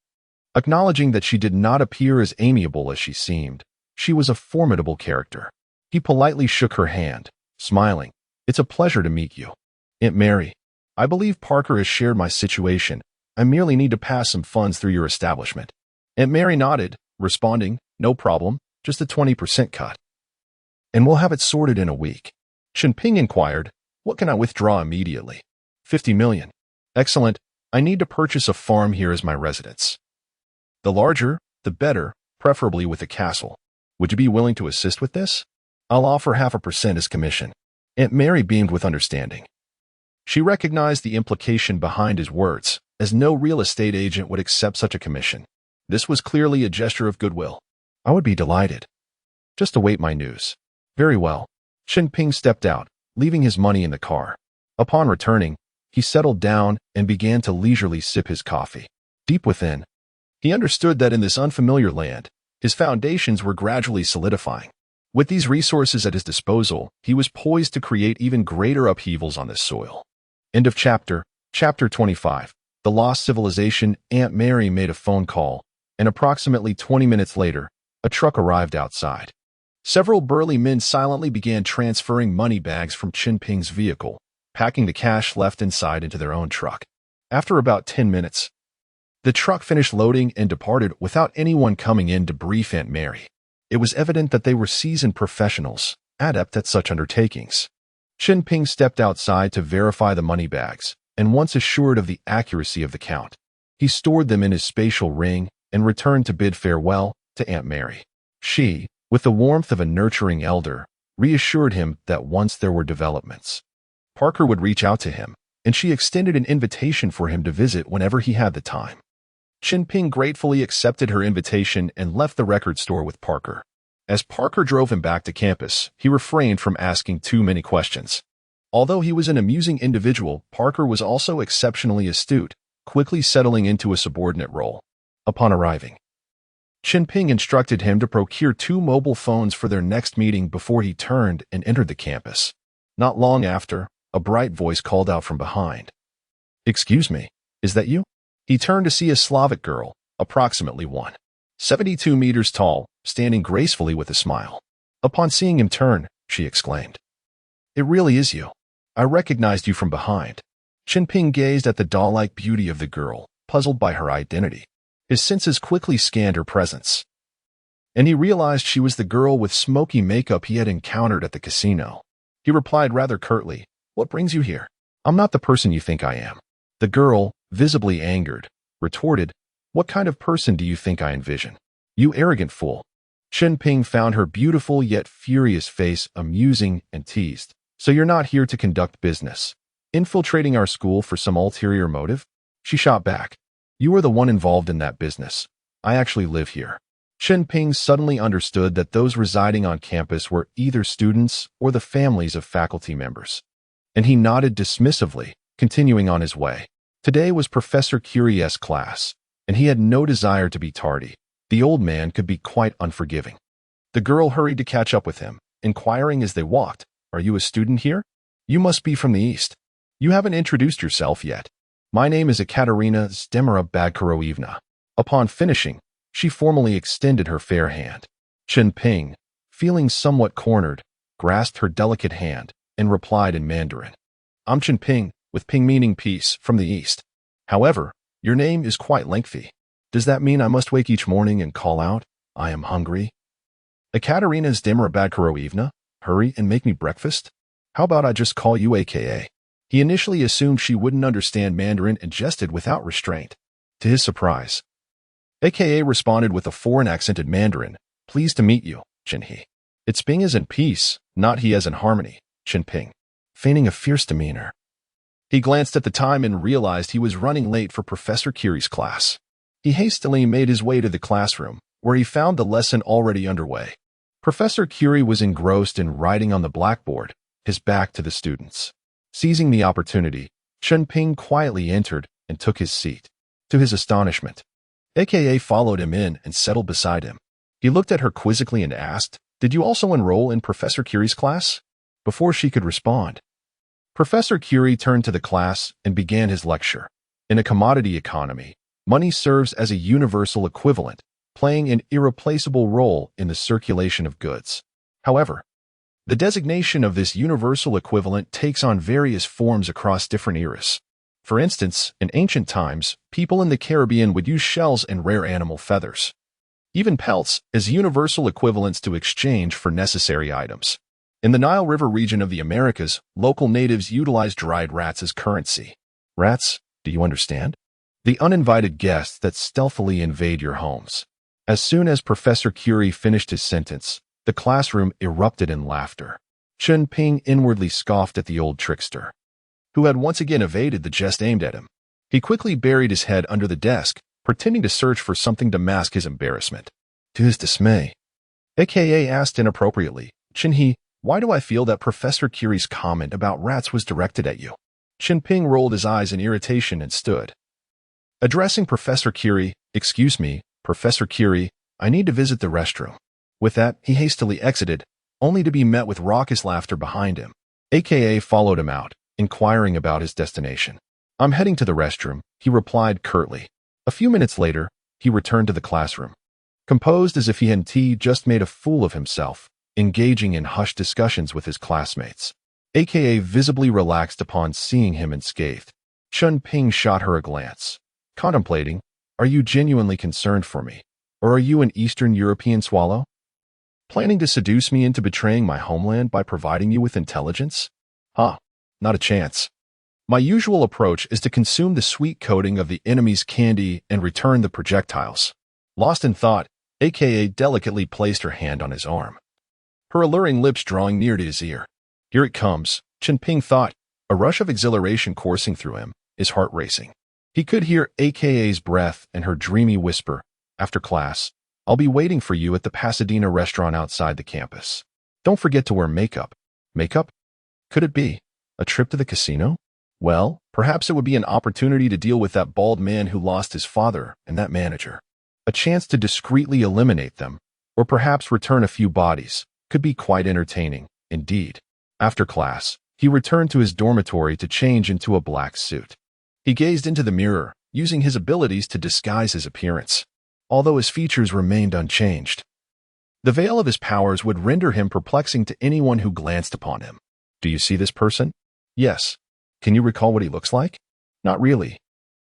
Acknowledging that she did not appear as amiable as she seemed, she was a formidable character. He politely shook her hand, smiling. "It's a pleasure to meet you, Aunt Mary. I believe Parker has shared my situation. I merely need to pass some funds through your establishment." Aunt Mary nodded, responding, "No problem, just a 20% cut. And we'll have it sorted in a week." Chen Ping inquired, "What can I withdraw immediately?" 50 million. "Excellent. I need to purchase a farm here as my residence. The larger, the better, preferably with a castle. Would you be willing to assist with this? I'll offer 0.5% as commission." Aunt Mary beamed with understanding. She recognized the implication behind his words, as no real estate agent would accept such a commission. This was clearly a gesture of goodwill. "I would be delighted. Just await my news." "Very well." Chen Ping stepped out, leaving his money in the car. Upon returning, he settled down and began to leisurely sip his coffee. Deep within, he understood that in this unfamiliar land, his foundations were gradually solidifying. With these resources at his disposal, he was poised to create even greater upheavals on this soil. End of chapter. Chapter 25. The Lost Civilization. Aunt Mary made a phone call, and approximately 20 minutes later, a truck arrived outside. Several burly men silently began transferring money bags from Chen Ping's vehicle, packing the cash left inside into their own truck. After about 10 minutes, the truck finished loading and departed without anyone coming in to brief Aunt Mary. It was evident that they were seasoned professionals, adept at such undertakings. Chen Ping stepped outside to verify the money bags, and once assured of the accuracy of the count, he stored them in his spatial ring and returned to bid farewell to Aunt Mary. She, with the warmth of a nurturing elder, reassured him that once there were developments, Parker would reach out to him, and she extended an invitation for him to visit whenever he had the time. Chen Ping gratefully accepted her invitation and left the record store with Parker. As Parker drove him back to campus, he refrained from asking too many questions. Although he was an amusing individual, Parker was also exceptionally astute, quickly settling into a subordinate role. Upon arriving, Chen Ping instructed him to procure 2 mobile phones for their next meeting before he turned and entered the campus. Not long after, a bright voice called out from behind. "Excuse me, is that you?" He turned to see a Slavic girl, approximately 1.72 meters tall, standing gracefully with a smile. Upon seeing him turn, she exclaimed, "It really is you. I recognized you from behind." Chen Ping gazed at the doll-like beauty of the girl, puzzled by her identity. His senses quickly scanned her presence, and he realized she was the girl with smoky makeup he had encountered at the casino. He replied rather curtly, "What brings you here?" "I'm not the person you think I am." The girl, visibly angered, retorted, "What kind of person do you think I envision? You arrogant fool." Chen Ping found her beautiful yet furious face amusing and teased. "So you're not here to conduct business, infiltrating our school for some ulterior motive?" She shot back, "You are the one involved in that business. I actually live here." Chen Ping suddenly understood that those residing on campus were either students or the families of faculty members, and he nodded dismissively, continuing on his way. Today was Professor Curie's class, and he had no desire to be tardy. The old man could be quite unforgiving. The girl hurried to catch up with him, inquiring as they walked, "Are you a student here? You must be from the East. You haven't introduced yourself yet." "My name is Ekaterina Zdemira-Badkaroevna." Upon finishing, she formally extended her fair hand. Chen Ping, feeling somewhat cornered, grasped her delicate hand and replied in Mandarin, "I'm Chen Ping, with Ping meaning peace, from the East. However, your name is quite lengthy. Does that mean I must wake each morning and call out, 'I am hungry'?" "Ekaterina Zdemira-Badkaroevna, hurry and make me breakfast? How about I just call you AKA?" He initially assumed she wouldn't understand Mandarin and jested without restraint. To his surprise, AKA responded with a foreign-accented Mandarin, "Pleased to meet you, Chen He." "It's Ping as in peace, not he as in harmony," Chen Ping, feigning a fierce demeanor. He glanced at the time and realized he was running late for Professor Curie's class. He hastily made his way to the classroom, where he found the lesson already underway. Professor Curie was engrossed in writing on the blackboard, his back to the students. Seizing the opportunity, Chen Ping quietly entered and took his seat. To his astonishment, AKA followed him in and settled beside him. He looked at her quizzically and asked, "Did you also enroll in Professor Curie's class?" Before she could respond, Professor Curie turned to the class and began his lecture. In a commodity economy, money serves as a universal equivalent, playing an irreplaceable role in the circulation of goods. However, the designation of this universal equivalent takes on various forms across different eras. For instance, in ancient times, people in the Caribbean would use shells and rare animal feathers, even pelts, as universal equivalents to exchange for necessary items. In the Nile River region of the Americas, local natives utilized dried rats as currency. Rats, do you understand? The uninvited guests that stealthily invade your homes. As soon as Professor Curie finished his sentence, the classroom erupted in laughter. Chen Ping inwardly scoffed at the old trickster, who had once again evaded the jest aimed at him. He quickly buried his head under the desk, pretending to search for something to mask his embarrassment. To his dismay, AKA asked inappropriately, "Chen He, why do I feel that Professor Curie's comment about rats was directed at you?" Chen Ping rolled his eyes in irritation and stood. Addressing Professor Curie, "Excuse me, Professor Curie, I need to visit the restroom." With that, he hastily exited, only to be met with raucous laughter behind him. AKA followed him out, inquiring about his destination. "I'm heading to the restroom," he replied curtly. A few minutes later, he returned to the classroom. Composed as if he had just made a fool of himself, engaging in hushed discussions with his classmates, aka visibly relaxed upon seeing him unscathed. Chunping shot her a glance, contemplating, "Are you genuinely concerned for me? Or are you an Eastern European swallow? Planning to seduce me into betraying my homeland by providing you with intelligence? Huh, not a chance. My usual approach is to consume the sweet coating of the enemy's candy and return the projectiles." Lost in thought, aka delicately placed her hand on his arm, her alluring lips drawing near to his ear. Here it comes, Chunping thought, a rush of exhilaration coursing through him, his heart racing. He could hear AKA's breath and her dreamy whisper, "After class, I'll be waiting for you at the Pasadena restaurant outside the campus. Don't forget to wear makeup." Makeup? Could it be a trip to the casino? Well, perhaps it would be an opportunity to deal with that bald man who lost his father and that manager. A chance to discreetly eliminate them, or perhaps return a few bodies, could be quite entertaining, indeed. After class, he returned to his dormitory to change into a black suit. He gazed into the mirror, using his abilities to disguise his appearance, although his features remained unchanged. The veil of his powers would render him perplexing to anyone who glanced upon him. Do you see this person? Yes. Can you recall what he looks like? Not really.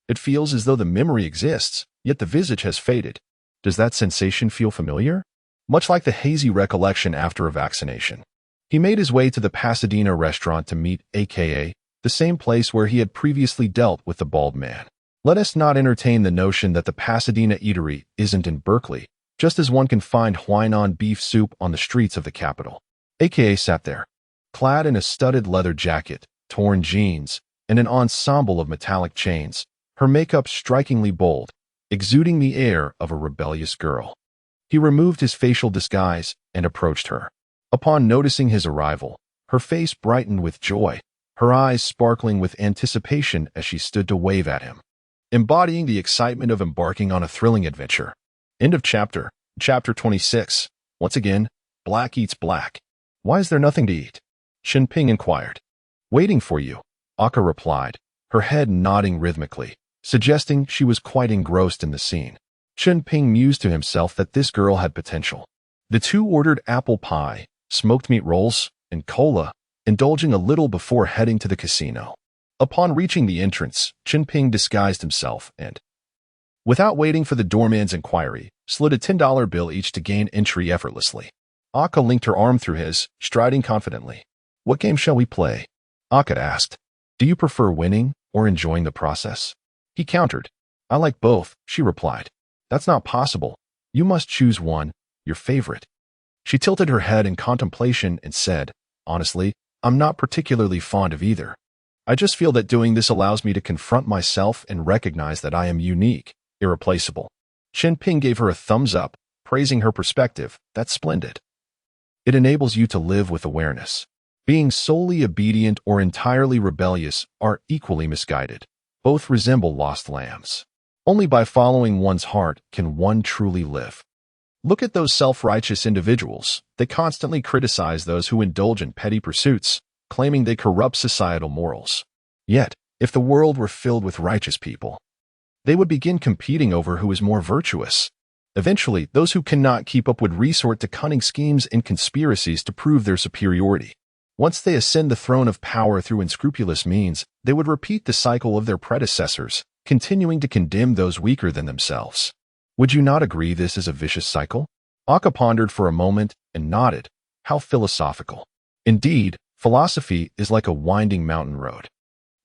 It feels as though the memory exists, yet the visage has faded. Does that sensation feel familiar? Much like the hazy recollection after a vaccination. He made his way to the Pasadena restaurant to meet AKA, the same place where he had previously dealt with the bald man. Let us not entertain the notion that the Pasadena eatery isn't in Berkeley, just as one can find Huainan beef soup on the streets of the capital. AKA sat there, clad in a studded leather jacket, torn jeans, and an ensemble of metallic chains, her makeup strikingly bold, exuding the air of a rebellious girl. He removed his facial disguise and approached her. Upon noticing his arrival, her face brightened with joy, her eyes sparkling with anticipation as she stood to wave at him, embodying the excitement of embarking on a thrilling adventure. End of chapter. Chapter 26. Once again, black eats black. Why is there nothing to eat? Chen Ping inquired. Waiting for you, Aka replied, her head nodding rhythmically, suggesting she was quite engrossed in the scene. Chen Ping mused to himself that this girl had potential. The two ordered apple pie, smoked meat rolls, and cola, indulging a little before heading to the casino. Upon reaching the entrance, Chunping disguised himself and, without waiting for the doorman's inquiry, slid a $10 bill each to gain entry effortlessly. Aka linked her arm through his, striding confidently. What game shall we play? Aka asked. Do you prefer winning or enjoying the process? He countered. I like both, she replied. That's not possible. You must choose one, your favorite. She tilted her head in contemplation and said, honestly, I'm not particularly fond of either. I just feel that doing this allows me to confront myself and recognize that I am unique, irreplaceable. Chen Ping gave her a thumbs up, praising her perspective. That's splendid. It enables you to live with awareness. Being solely obedient or entirely rebellious are equally misguided. Both resemble lost lambs. Only by following one's heart can one truly live. Look at those self-righteous individuals. They constantly criticize those who indulge in petty pursuits, claiming they corrupt societal morals. Yet, if the world were filled with righteous people, they would begin competing over who is more virtuous. Eventually, those who cannot keep up would resort to cunning schemes and conspiracies to prove their superiority. Once they ascend the throne of power through unscrupulous means, they would repeat the cycle of their predecessors, continuing to condemn those weaker than themselves. Would you not agree this is a vicious cycle? Aka pondered for a moment and nodded. How philosophical. Indeed, philosophy is like a winding mountain road,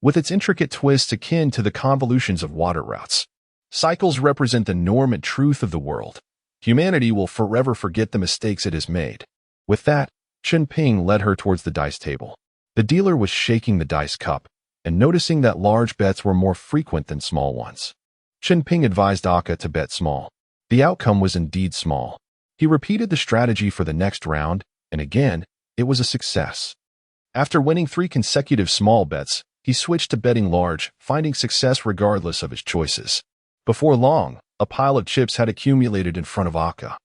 with its intricate twists akin to the convolutions of water routes. Cycles represent the norm and truth of the world. Humanity will forever forget the mistakes it has made. With that, Chen Ping led her towards the dice table. The dealer was shaking the dice cup, and noticing that large bets were more frequent than small ones. Chen Ping advised Aka to bet small. The outcome was indeed small. He repeated the strategy for the next round, and again, it was a success. After winning 3 consecutive small bets, he switched to betting large, finding success regardless of his choices. Before long, a pile of chips had accumulated in front of Aka,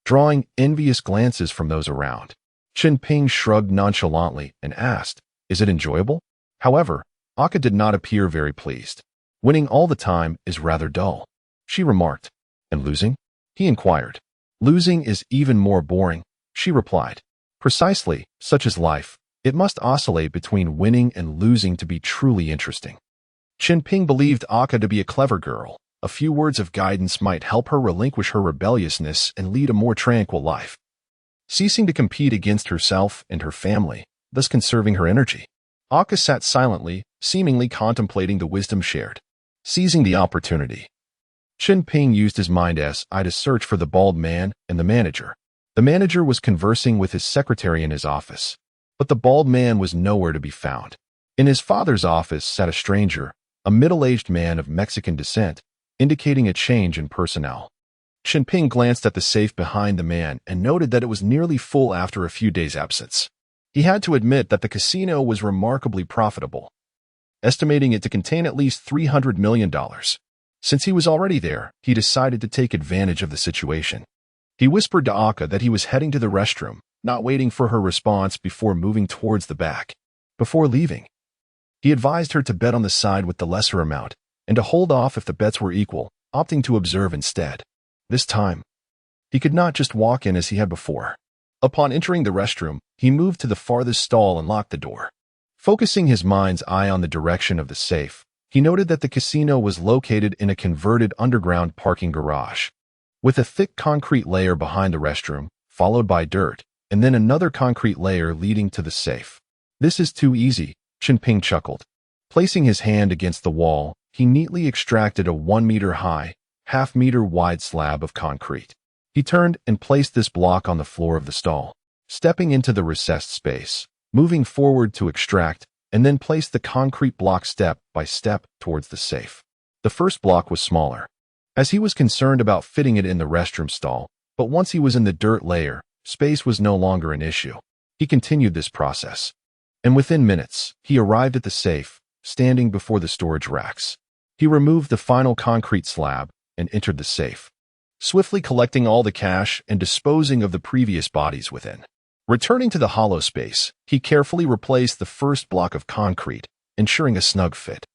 drawing envious glances from those around. Chen Ping shrugged nonchalantly and asked, is it enjoyable? However, Aka did not appear very pleased. Winning all the time is rather dull, she remarked. And losing? He inquired. Losing is even more boring, she replied. Precisely, such is life. It must oscillate between winning and losing to be truly interesting. Chen Ping believed Aka to be a clever girl. A few words of guidance might help her relinquish her rebelliousness and lead a more tranquil life, ceasing to compete against herself and her family, thus conserving her energy. Aka sat silently, seemingly contemplating the wisdom shared. Seizing the opportunity, Chen Ping used his mind as eye to search for the bald man and the manager. The manager was conversing with his secretary in his office, but the bald man was nowhere to be found. In his father's office sat a stranger, a middle-aged man of Mexican descent, indicating a change in personnel. Chen Ping glanced at the safe behind the man and noted that it was nearly full after a few days' absence. He had to admit that the casino was remarkably profitable, estimating it to contain at least $300 million. Since he was already there, he decided to take advantage of the situation. He whispered to Aka that he was heading to the restroom, not waiting for her response before moving towards the back. Before leaving, he advised her to bet on the side with the lesser amount, and to hold off if the bets were equal, opting to observe instead. This time, he could not just walk in as he had before. Upon entering the restroom, he moved to the farthest stall and locked the door. Focusing his mind's eye on the direction of the safe, he noted that the casino was located in a converted underground parking garage, with a thick concrete layer behind the restroom, followed by dirt, and then another concrete layer leading to the safe. "This is too easy," Chen Ping chuckled. Placing his hand against the wall, he neatly extracted a 1-meter-high, half-meter-wide slab of concrete. He turned and placed this block on the floor of the stall, stepping into the recessed space, moving forward to extract, and then place the concrete block step by step towards the safe. The first block was smaller, as he was concerned about fitting it in the restroom stall, but once he was in the dirt layer, space was no longer an issue. He continued this process, and within minutes, he arrived at the safe, standing before the storage racks. He removed the final concrete slab and entered the safe, swiftly collecting all the cash and disposing of the previous bodies within. Returning to the hollow space, he carefully replaced the first block of concrete, ensuring a snug fit.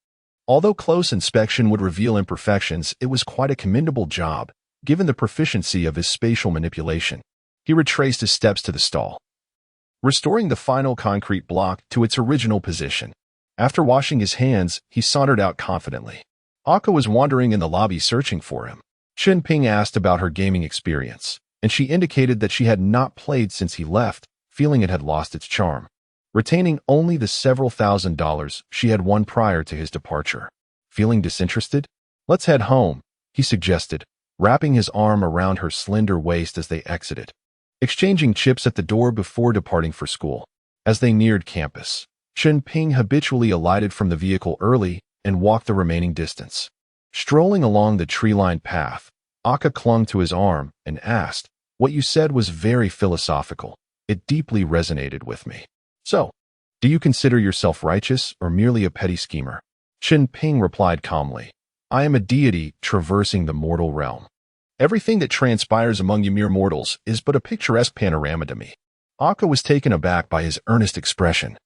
Although close inspection would reveal imperfections, it was quite a commendable job, given the proficiency of his spatial manipulation. He retraced his steps to the stall, restoring the final concrete block to its original position. After washing his hands, he sauntered out confidently. Aka was wandering in the lobby searching for him. Chen Ping asked about her gaming experience, and she indicated that she had not played since he left, feeling it had lost its charm, retaining only the several $1,000s she had won prior to his departure. Feeling disinterested? "Let's head home," he suggested, wrapping his arm around her slender waist as they exited, exchanging chips at the door before departing for school. As they neared campus, Chen Ping habitually alighted from the vehicle early and walked the remaining distance. Strolling along the tree-lined path, Aka clung to his arm and asked, "What you said was very philosophical. It deeply resonated with me. So, do you consider yourself righteous or merely a petty schemer?" Chen Ping replied calmly, "I am a deity traversing the mortal realm. Everything that transpires among you mere mortals is but a picturesque panorama to me." Aka was taken aback by his earnest expression,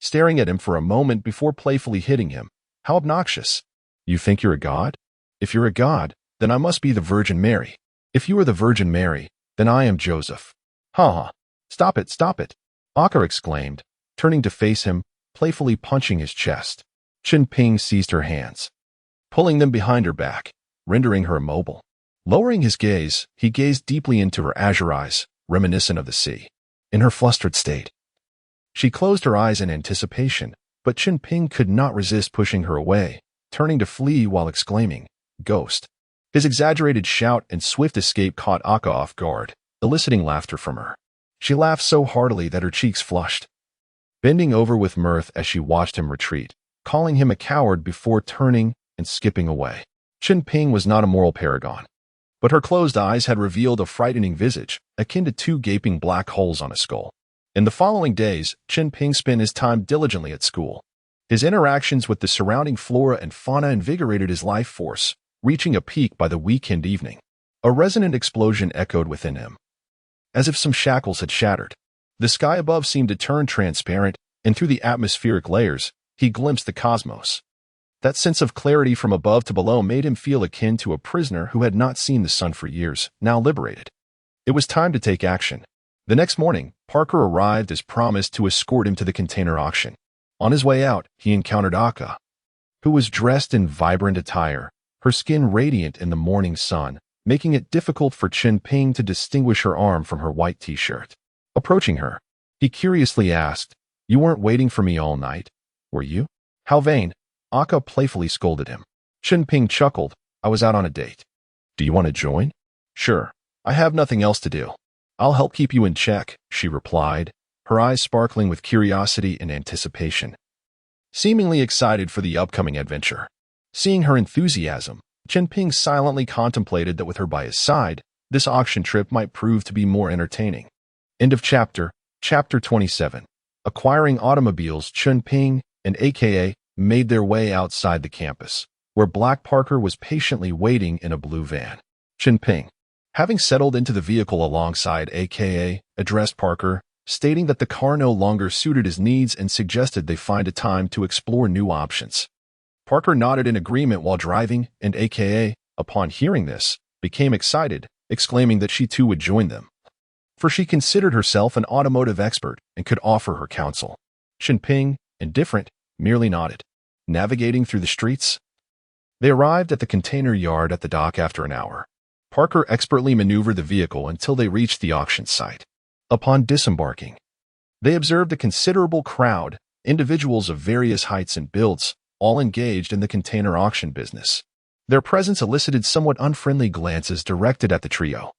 staring at him for a moment before playfully hitting him. "How obnoxious. You think you're a god? If you're a god, then I must be the Virgin Mary. If you are the Virgin Mary, then I am Joseph." "Ha ha. Stop it, stop it," Aka exclaimed, turning to face him, playfully punching his chest. Chen Ping seized her hands, pulling them behind her back, rendering her immobile. Lowering his gaze, he gazed deeply into her azure eyes, reminiscent of the sea. In her flustered state, she closed her eyes in anticipation, but Chen Ping could not resist pushing her away, turning to flee while exclaiming, "Ghost." His exaggerated shout and swift escape caught Aka off guard, eliciting laughter from her. She laughed so heartily that her cheeks flushed, bending over with mirth as she watched him retreat, calling him a coward before turning and skipping away. Chen Ping was not a moral paragon, but her closed eyes had revealed a frightening visage, akin to 2 gaping black holes on a skull. In the following days, Chen Ping spent his time diligently at school. His interactions with the surrounding flora and fauna invigorated his life force, reaching a peak by the weekend evening. A resonant explosion echoed within him, as if some shackles had shattered. The sky above seemed to turn transparent, and through the atmospheric layers, he glimpsed the cosmos. That sense of clarity from above to below made him feel akin to a prisoner who had not seen the sun for years, now liberated. It was time to take action. The next morning, Parker arrived as promised to escort him to the container auction. On his way out, he encountered Aka, who was dressed in vibrant attire, her skin radiant in the morning sun, making it difficult for Chen Ping to distinguish her arm from her white t-shirt. Approaching her, he curiously asked, "You weren't waiting for me all night, were you?" "How vain," Aka playfully scolded him. Chen Ping chuckled, "I was out on a date. Do you want to join?" "Sure, I have nothing else to do. I'll help keep you in check," she replied, her eyes sparkling with curiosity and anticipation, seemingly excited for the upcoming adventure. Seeing her enthusiasm, Chen Ping silently contemplated that with her by his side, this auction trip might prove to be more entertaining. End of chapter. Chapter 27. Acquiring automobiles. Chen Ping and AKA made their way outside the campus, where Black Parker was patiently waiting in a blue van. Chen Ping, having settled into the vehicle alongside AKA, addressed Parker, stating that the car no longer suited his needs and suggested they find a time to explore new options. Parker nodded in agreement while driving, and AKA, upon hearing this, became excited, exclaiming that she too would join them, for she considered herself an automotive expert and could offer her counsel. Chen Ping, indifferent, merely nodded. Navigating through the streets, they arrived at the container yard at the dock after an hour. Parker expertly maneuvered the vehicle until they reached the auction site. Upon disembarking, they observed a considerable crowd, individuals of various heights and builds, all engaged in the container auction business. Their presence elicited somewhat unfriendly glances directed at the trio.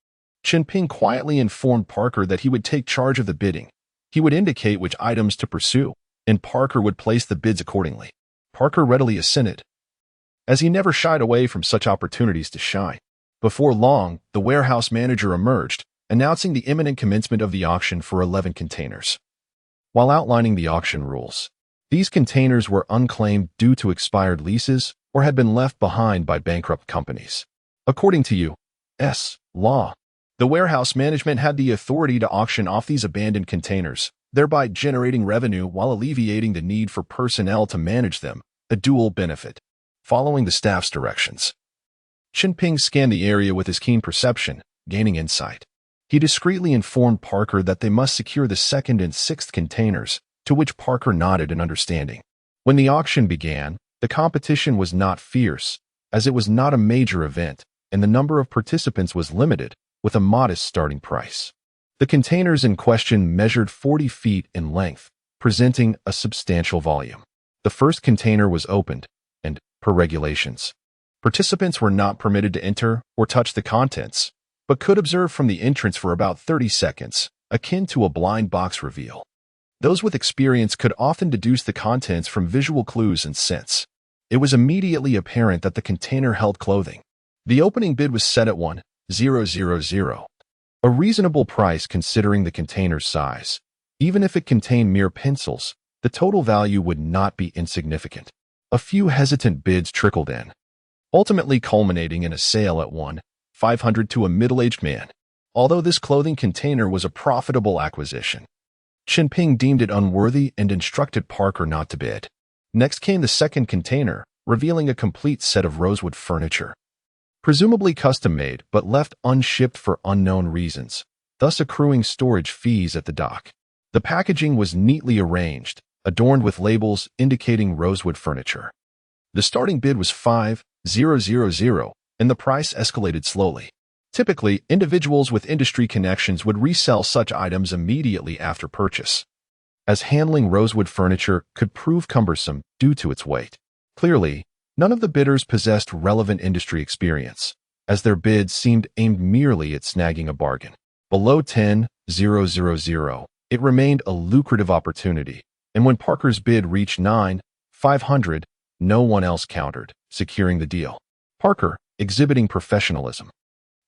Chen Ping quietly informed Parker that he would take charge of the bidding. He would indicate which items to pursue, and Parker would place the bids accordingly. Parker readily assented, as he never shied away from such opportunities to shine. Before long, the warehouse manager emerged, announcing the imminent commencement of the auction for 11 containers. While outlining the auction rules, these containers were unclaimed due to expired leases or had been left behind by bankrupt companies. According to U.S. law, the warehouse management had the authority to auction off these abandoned containers, thereby generating revenue while alleviating the need for personnel to manage them, a dual benefit. Following the staff's directions, Chen Ping scanned the area with his keen perception, gaining insight. He discreetly informed Parker that they must secure the 2nd and 6th containers, to which Parker nodded in understanding. When the auction began, the competition was not fierce, as it was not a major event, and the number of participants was limited, with a modest starting price. The containers in question measured 40 feet in length, presenting a substantial volume. The first container was opened, and, per regulations, participants were not permitted to enter or touch the contents, but could observe from the entrance for about 30 seconds, akin to a blind box reveal. Those with experience could often deduce the contents from visual clues and scents. It was immediately apparent that the container held clothing. The opening bid was set at 1,000, a reasonable price considering the container's size. Even if it contained mere pencils, the total value would not be insignificant. A few hesitant bids trickled in, ultimately culminating in a sale at 1,500 to a middle-aged man. Although this clothing container was a profitable acquisition, Chen Ping deemed it unworthy and instructed Parker not to bid. Next came the 2nd container, revealing a complete set of rosewood furniture, presumably custom-made but left unshipped for unknown reasons, thus accruing storage fees at the dock. The packaging was neatly arranged, adorned with labels indicating rosewood furniture. The starting bid was 5,000, and the price escalated slowly. Typically, individuals with industry connections would resell such items immediately after purchase, as handling rosewood furniture could prove cumbersome due to its weight. Clearly, none of the bidders possessed relevant industry experience, as their bids seemed aimed merely at snagging a bargain. Below 10,000, it remained a lucrative opportunity, and when Parker's bid reached 9,500, no one else countered, securing the deal. Parker, exhibiting professionalism,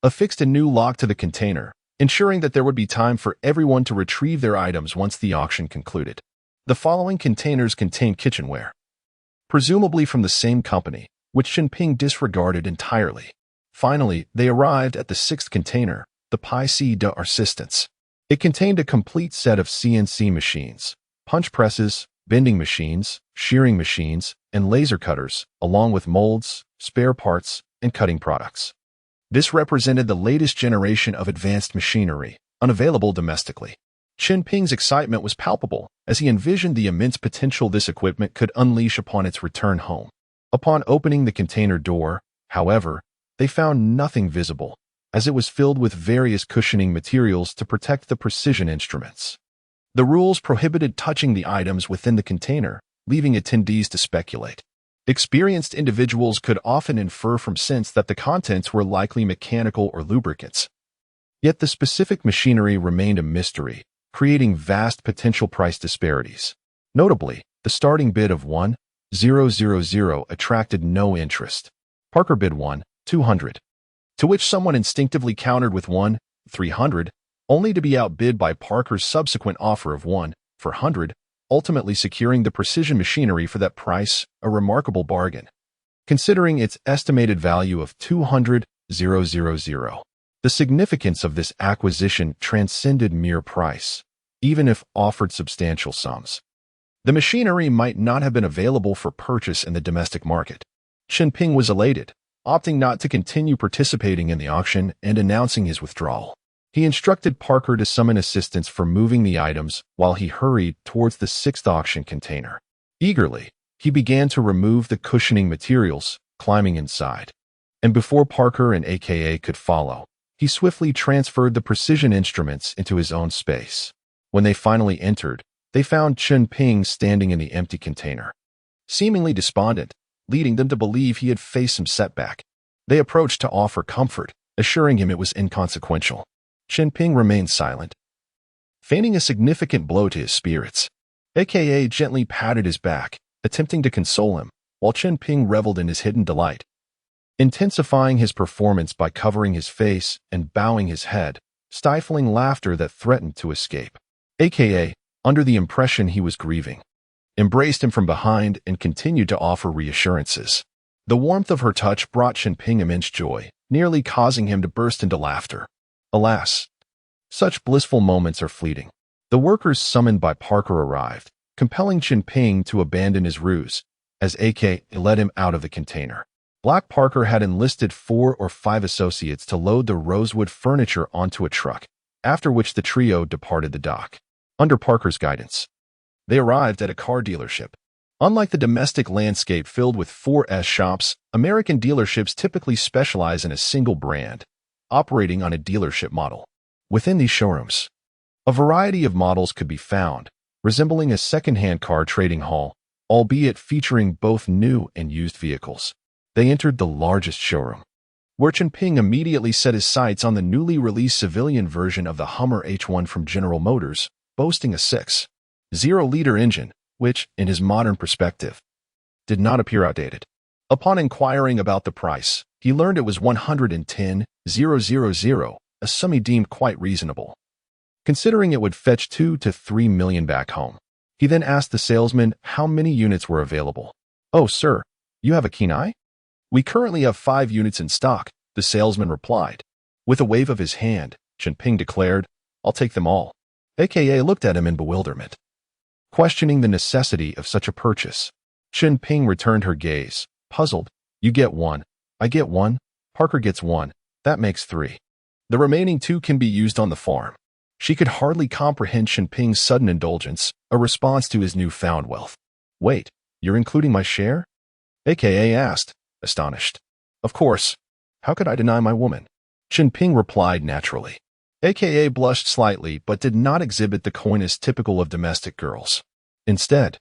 affixed a new lock to the container, ensuring that there would be time for everyone to retrieve their items once the auction concluded. The following containers contained kitchenware, presumably from the same company, which Chen Ping disregarded entirely. Finally, they arrived at the 6th container, the pièce de résistance. It contained a complete set of CNC machines, punch presses, bending machines, shearing machines, and laser cutters, along with molds, spare parts, and cutting products. This represented the latest generation of advanced machinery, unavailable domestically. Chen Ping's excitement was palpable as he envisioned the immense potential this equipment could unleash upon its return home. Upon opening the container door, however, they found nothing visible, as it was filled with various cushioning materials to protect the precision instruments. The rules prohibited touching the items within the container, leaving attendees to speculate. Experienced individuals could often infer from scents that the contents were likely mechanical or lubricants. Yet the specific machinery remained a mystery, creating vast potential price disparities. Notably, the starting bid of 1,000 attracted no interest. Parker bid 1,200, to which someone instinctively countered with 1,300, only to be outbid by Parker's subsequent offer of 1,400, ultimately securing the precision machinery for that price, a remarkable bargain. Considering its estimated value of 200,000, the significance of this acquisition transcended mere price, even if offered substantial sums. The machinery might not have been available for purchase in the domestic market. Chunping was elated, opting not to continue participating in the auction and announcing his withdrawal. He instructed Parker to summon assistance for moving the items while he hurried towards the sixth auction container. Eagerly, he began to remove the cushioning materials, climbing inside. And before Parker and AKA could follow, he swiftly transferred the precision instruments into his own space. When they finally entered, they found Chen Ping standing in the empty container, seemingly despondent, leading them to believe he had faced some setback. They approached to offer comfort, assuring him it was inconsequential. Chen Ping remained silent, feigning a significant blow to his spirits. AKA gently patted his back, attempting to console him, while Chen Ping reveled in his hidden delight, intensifying his performance by covering his face and bowing his head, stifling laughter that threatened to escape. AKA, under the impression he was grieving, embraced him from behind and continued to offer reassurances. The warmth of her touch brought Chen Ping immense joy, nearly causing him to burst into laughter. Alas, such blissful moments are fleeting. The workers summoned by Parker arrived, compelling Chen Ping to abandon his ruse, as AK led him out of the container. Black Parker had enlisted 4 or 5 associates to load the rosewood furniture onto a truck, after which the trio departed the dock. Under Parker's guidance, they arrived at a car dealership. Unlike the domestic landscape filled with 4S shops, American dealerships typically specialize in a single brand, operating on a dealership model. Within these showrooms, a variety of models could be found, resembling a second-hand car trading hall, albeit featuring both new and used vehicles. They entered the largest showroom, where Chen Ping immediately set his sights on the newly released civilian version of the Hummer H1 from General Motors, boasting a 6.0-liter engine, which, in his modern perspective, did not appear outdated. Upon inquiring about the price, he learned it was 110,000, a sum he deemed quite reasonable, considering it would fetch 2 to 3 million back home. He then asked the salesman how many units were available. "Oh, sir, you have a keen eye? We currently have 5 units in stock," the salesman replied. With a wave of his hand, Chen Ping declared, "I'll take them all." AKA looked at him in bewilderment, questioning the necessity of such a purchase. Chen Ping returned her gaze, puzzled. "You get 1. I get 1. Parker gets 1. That makes 3. The remaining 2 can be used on the farm." She could hardly comprehend Chen Ping's sudden indulgence, a response to his newfound wealth. "Wait, you're including my share?" AKA asked, astonished. "Of course. How could I deny my woman?" Chen Ping replied naturally. AKA blushed slightly but did not exhibit the coyness typical of domestic girls. Instead,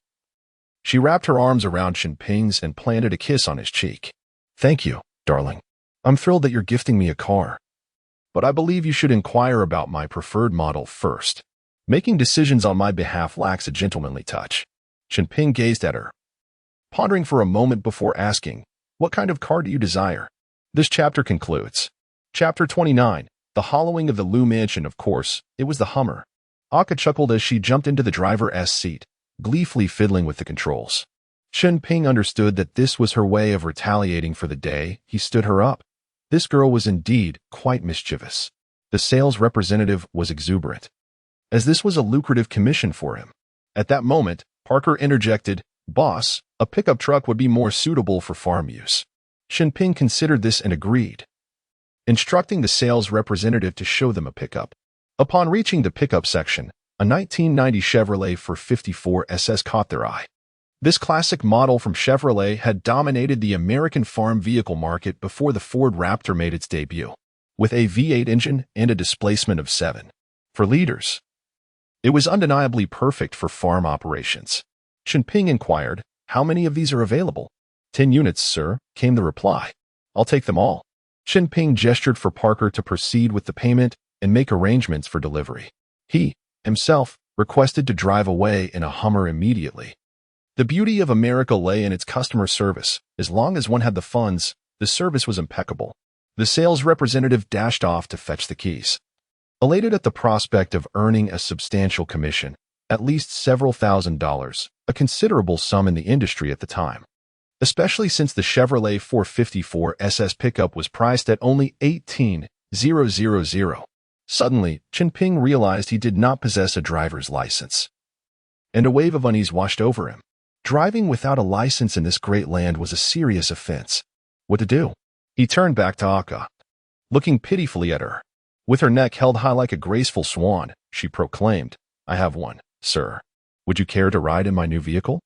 she wrapped her arms around Chen Ping's and planted a kiss on his cheek. "Thank you, darling. I'm thrilled that you're gifting me a car. But I believe you should inquire about my preferred model first. Making decisions on my behalf lacks a gentlemanly touch." Chen Ping gazed at her, pondering for a moment before asking, "What kind of car do you desire?" This chapter concludes. Chapter 29. The Hollowing of the Lu Mansion. Of course, it was the Hummer. Aka chuckled as she jumped into the driver's seat, gleefully fiddling with the controls. Chen Ping understood that this was her way of retaliating for the day he stood her up. This girl was indeed quite mischievous. The sales representative was exuberant, as this was a lucrative commission for him. At that moment, Parker interjected, "Boss, a pickup truck would be more suitable for farm use." Chen Ping considered this and agreed, instructing the sales representative to show them a pickup. Upon reaching the pickup section, a 1990 Chevrolet 454 SS caught their eye. This classic model from Chevrolet had dominated the American farm vehicle market before the Ford Raptor made its debut, with a V8 engine and a displacement of 7 liters. It was undeniably perfect for farm operations. Chen Ping inquired, "How many of these are available?" 10 units, sir," came the reply. "I'll take them all." Chen Ping gestured for Parker to proceed with the payment and make arrangements for delivery. He, himself, requested to drive away in a Hummer immediately. The beauty of America lay in its customer service. As long as one had the funds, the service was impeccable. The sales representative dashed off to fetch the keys. Elated at the prospect of earning a substantial commission, at least several $1,000s, a considerable sum in the industry at the time, especially since the Chevrolet 454 SS pickup was priced at only $18,000. Suddenly, Chen Ping realized he did not possess a driver's license, and a wave of unease washed over him. Driving without a license in this great land was a serious offense. What to do? He turned back to Aka, looking pitifully at her. With her neck held high like a graceful swan, she proclaimed, "I have one, sir. Would you care to ride in my new vehicle?"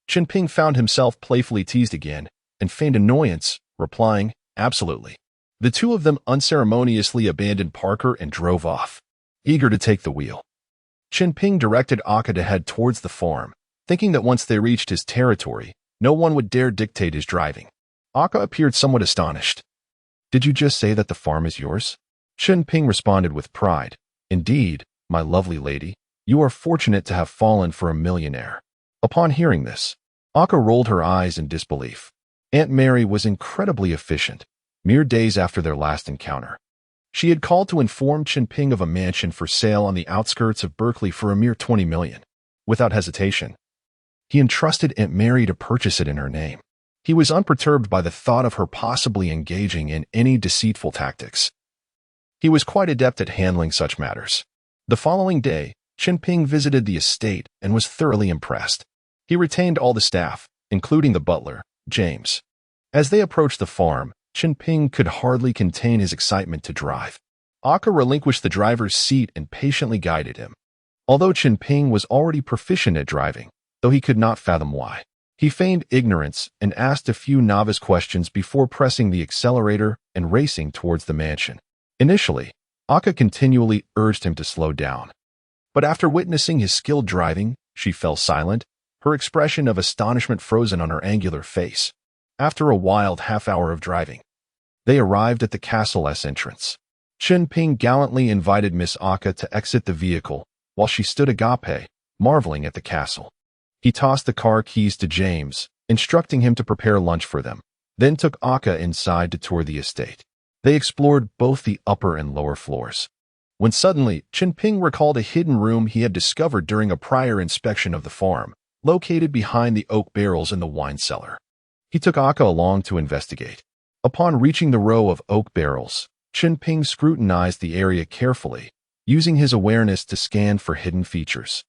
Chen Ping found himself playfully teased again and feigned annoyance, replying, "Absolutely." The two of them unceremoniously abandoned Parker and drove off, eager to take the wheel. Chen Ping directed Aka to head towards the farm, thinking that once they reached his territory, no one would dare dictate his driving. Aka appeared somewhat astonished. "Did you just say that the farm is yours?" Chen Ping responded with pride. "Indeed, my lovely lady, you are fortunate to have fallen for a millionaire." Upon hearing this, Aka rolled her eyes in disbelief. Aunt Mary was incredibly efficient. Mere days after their last encounter, she had called to inform Chen Ping of a mansion for sale on the outskirts of Berkeley for a mere $20 million. Without hesitation, he entrusted Aunt Mary to purchase it in her name. He was unperturbed by the thought of her possibly engaging in any deceitful tactics. He was quite adept at handling such matters. The following day, Chen Ping visited the estate and was thoroughly impressed. He retained all the staff, including the butler, James. As they approached the farm, Chen Ping could hardly contain his excitement to drive. Aka relinquished the driver's seat and patiently guided him. Although Chen Ping was already proficient at driving, though he could not fathom why, he feigned ignorance and asked a few novice questions before pressing the accelerator and racing towards the mansion. Initially, Aka continually urged him to slow down. But after witnessing his skilled driving, she fell silent, her expression of astonishment frozen on her angular face. After a wild half-hour of driving, they arrived at the castle's entrance. Chen Ping gallantly invited Miss Aka to exit the vehicle, while she stood agape, marveling at the castle. He tossed the car keys to James, instructing him to prepare lunch for them, then took Aka inside to tour the estate. They explored both the upper and lower floors, when suddenly Chen Ping recalled a hidden room he had discovered during a prior inspection of the farm, located behind the oak barrels in the wine cellar. He took Aka along to investigate. Upon reaching the row of oak barrels, Chen Ping scrutinized the area carefully, using his awareness to scan for hidden features.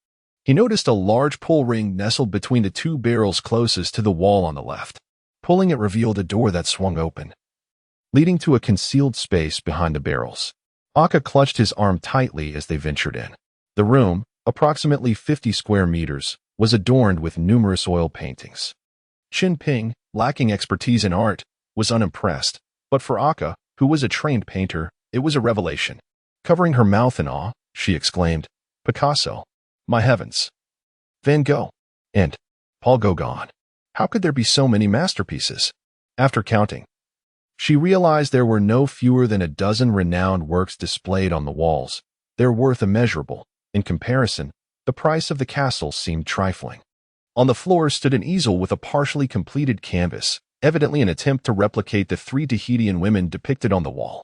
He noticed a large pull ring nestled between the two barrels closest to the wall on the left. Pulling it revealed a door that swung open, leading to a concealed space behind the barrels. Aka clutched his arm tightly as they ventured in. The room, approximately 50 square meters, was adorned with numerous oil paintings. Chen Ping, lacking expertise in art, was unimpressed, but for Aka, who was a trained painter, it was a revelation. Covering her mouth in awe, she exclaimed, "Picasso! My heavens! Van Gogh! And Paul Gauguin! How could there be so many masterpieces?" After counting, she realized there were no fewer than a dozen renowned works displayed on the walls, their worth immeasurable. In comparison, the price of the castle seemed trifling. On the floor stood an easel with a partially completed canvas, evidently an attempt to replicate the 3 Tahitian women depicted on the wall.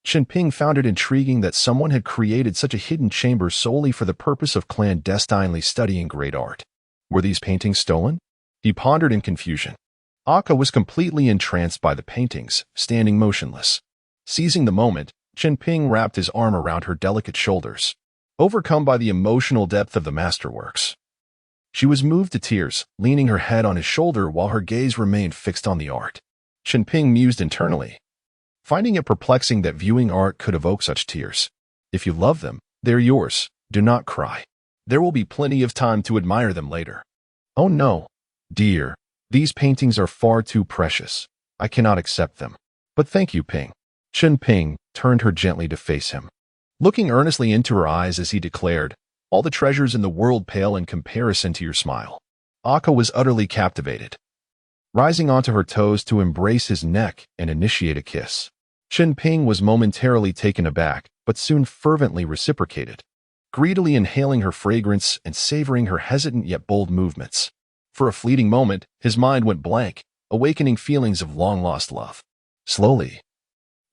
Chen Ping found it intriguing that someone had created such a hidden chamber solely for the purpose of clandestinely studying great art. Were these paintings stolen? He pondered in confusion. Aka was completely entranced by the paintings, standing motionless. Seizing the moment, Chen Ping wrapped his arm around her delicate shoulders, overcome by the emotional depth of the masterworks. She was moved to tears, leaning her head on his shoulder while her gaze remained fixed on the art. Chen Ping mused internally, finding it perplexing that viewing art could evoke such tears. If you love them, They're yours. Do not cry. There will be plenty of time to admire them later. Oh no, dear. These paintings are far too precious. I cannot accept them. But thank you, Ping. Chen Ping turned her gently to face him, looking earnestly into her eyes as he declared, all the treasures in the world pale in comparison to your smile. Aka was utterly captivated, rising onto her toes to embrace his neck and initiate a kiss. Chen Ping was momentarily taken aback, but soon fervently reciprocated, greedily inhaling her fragrance and savoring her hesitant yet bold movements. For a fleeting moment, his mind went blank, awakening feelings of long-lost love. Slowly,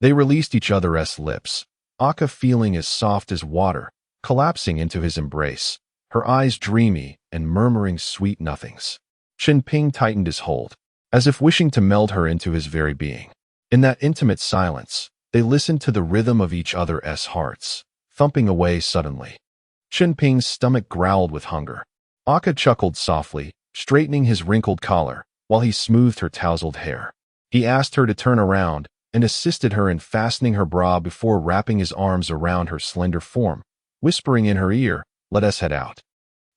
they released each other's lips, Aka feeling as soft as water, collapsing into his embrace, her eyes dreamy and murmuring sweet nothings. Chen Ping tightened his hold, as if wishing to meld her into his very being. In that intimate silence, they listened to the rhythm of each other's hearts, thumping away suddenly. Chen Ping's stomach growled with hunger. Aka chuckled softly, straightening his wrinkled collar, while he smoothed her tousled hair. He asked her to turn around and assisted her in fastening her bra before wrapping his arms around her slender form, whispering in her ear, "Let us head out.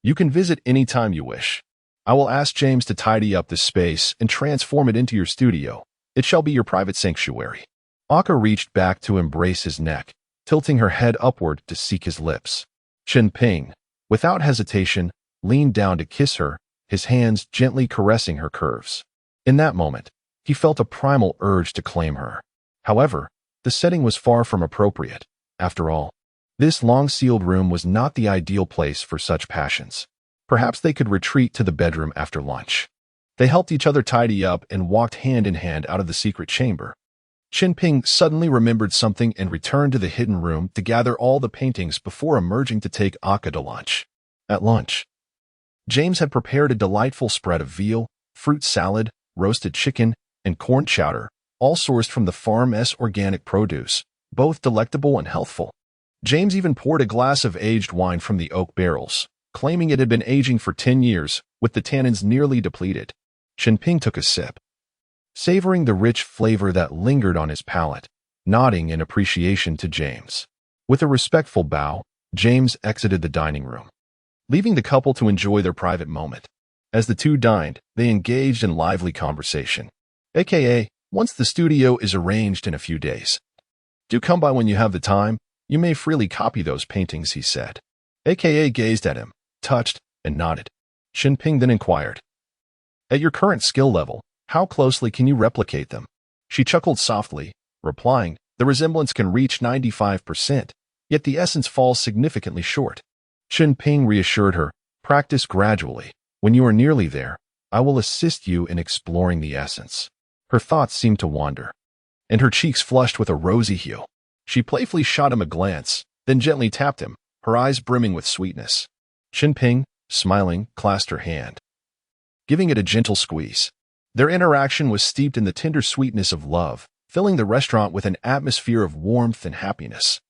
You can visit any time you wish. I will ask James to tidy up this space and transform it into your studio. It shall be your private sanctuary." Aka reached back to embrace his neck, tilting her head upward to seek his lips. Chen Ping, without hesitation, leaned down to kiss her, his hands gently caressing her curves. In that moment, he felt a primal urge to claim her. However, the setting was far from appropriate. After all, this long-sealed room was not the ideal place for such passions. Perhaps they could retreat to the bedroom after lunch. They helped each other tidy up and walked hand in hand out of the secret chamber. Chen Ping suddenly remembered something and returned to the hidden room to gather all the paintings before emerging to take Aka to lunch. At lunch, James had prepared a delightful spread of veal, fruit salad, roasted chicken, and corn chowder, all sourced from the farm's organic produce, both delectable and healthful. James even poured a glass of aged wine from the oak barrels, claiming it had been aging for 10 years, with the tannins nearly depleted. Chen Ping took a sip, savoring the rich flavor that lingered on his palate, nodding in appreciation to James. With a respectful bow, James exited the dining room, leaving the couple to enjoy their private moment. As the two dined, they engaged in lively conversation, aka, once the studio is arranged in a few days. Do come by when you have the time. You may freely copy those paintings, he said. Aka gazed at him, touched, and nodded. Chen Ping then inquired, at your current skill level, how closely can you replicate them? She chuckled softly, replying, the resemblance can reach 95%, yet the essence falls significantly short. Chen Ping reassured her, practice gradually. When you are nearly there, I will assist you in exploring the essence. Her thoughts seemed to wander, and her cheeks flushed with a rosy hue. She playfully shot him a glance, then gently tapped him, her eyes brimming with sweetness. Chen Ping, smiling, clasped her hand, giving it a gentle squeeze. Their interaction was steeped in the tender sweetness of love, filling the restaurant with an atmosphere of warmth and happiness.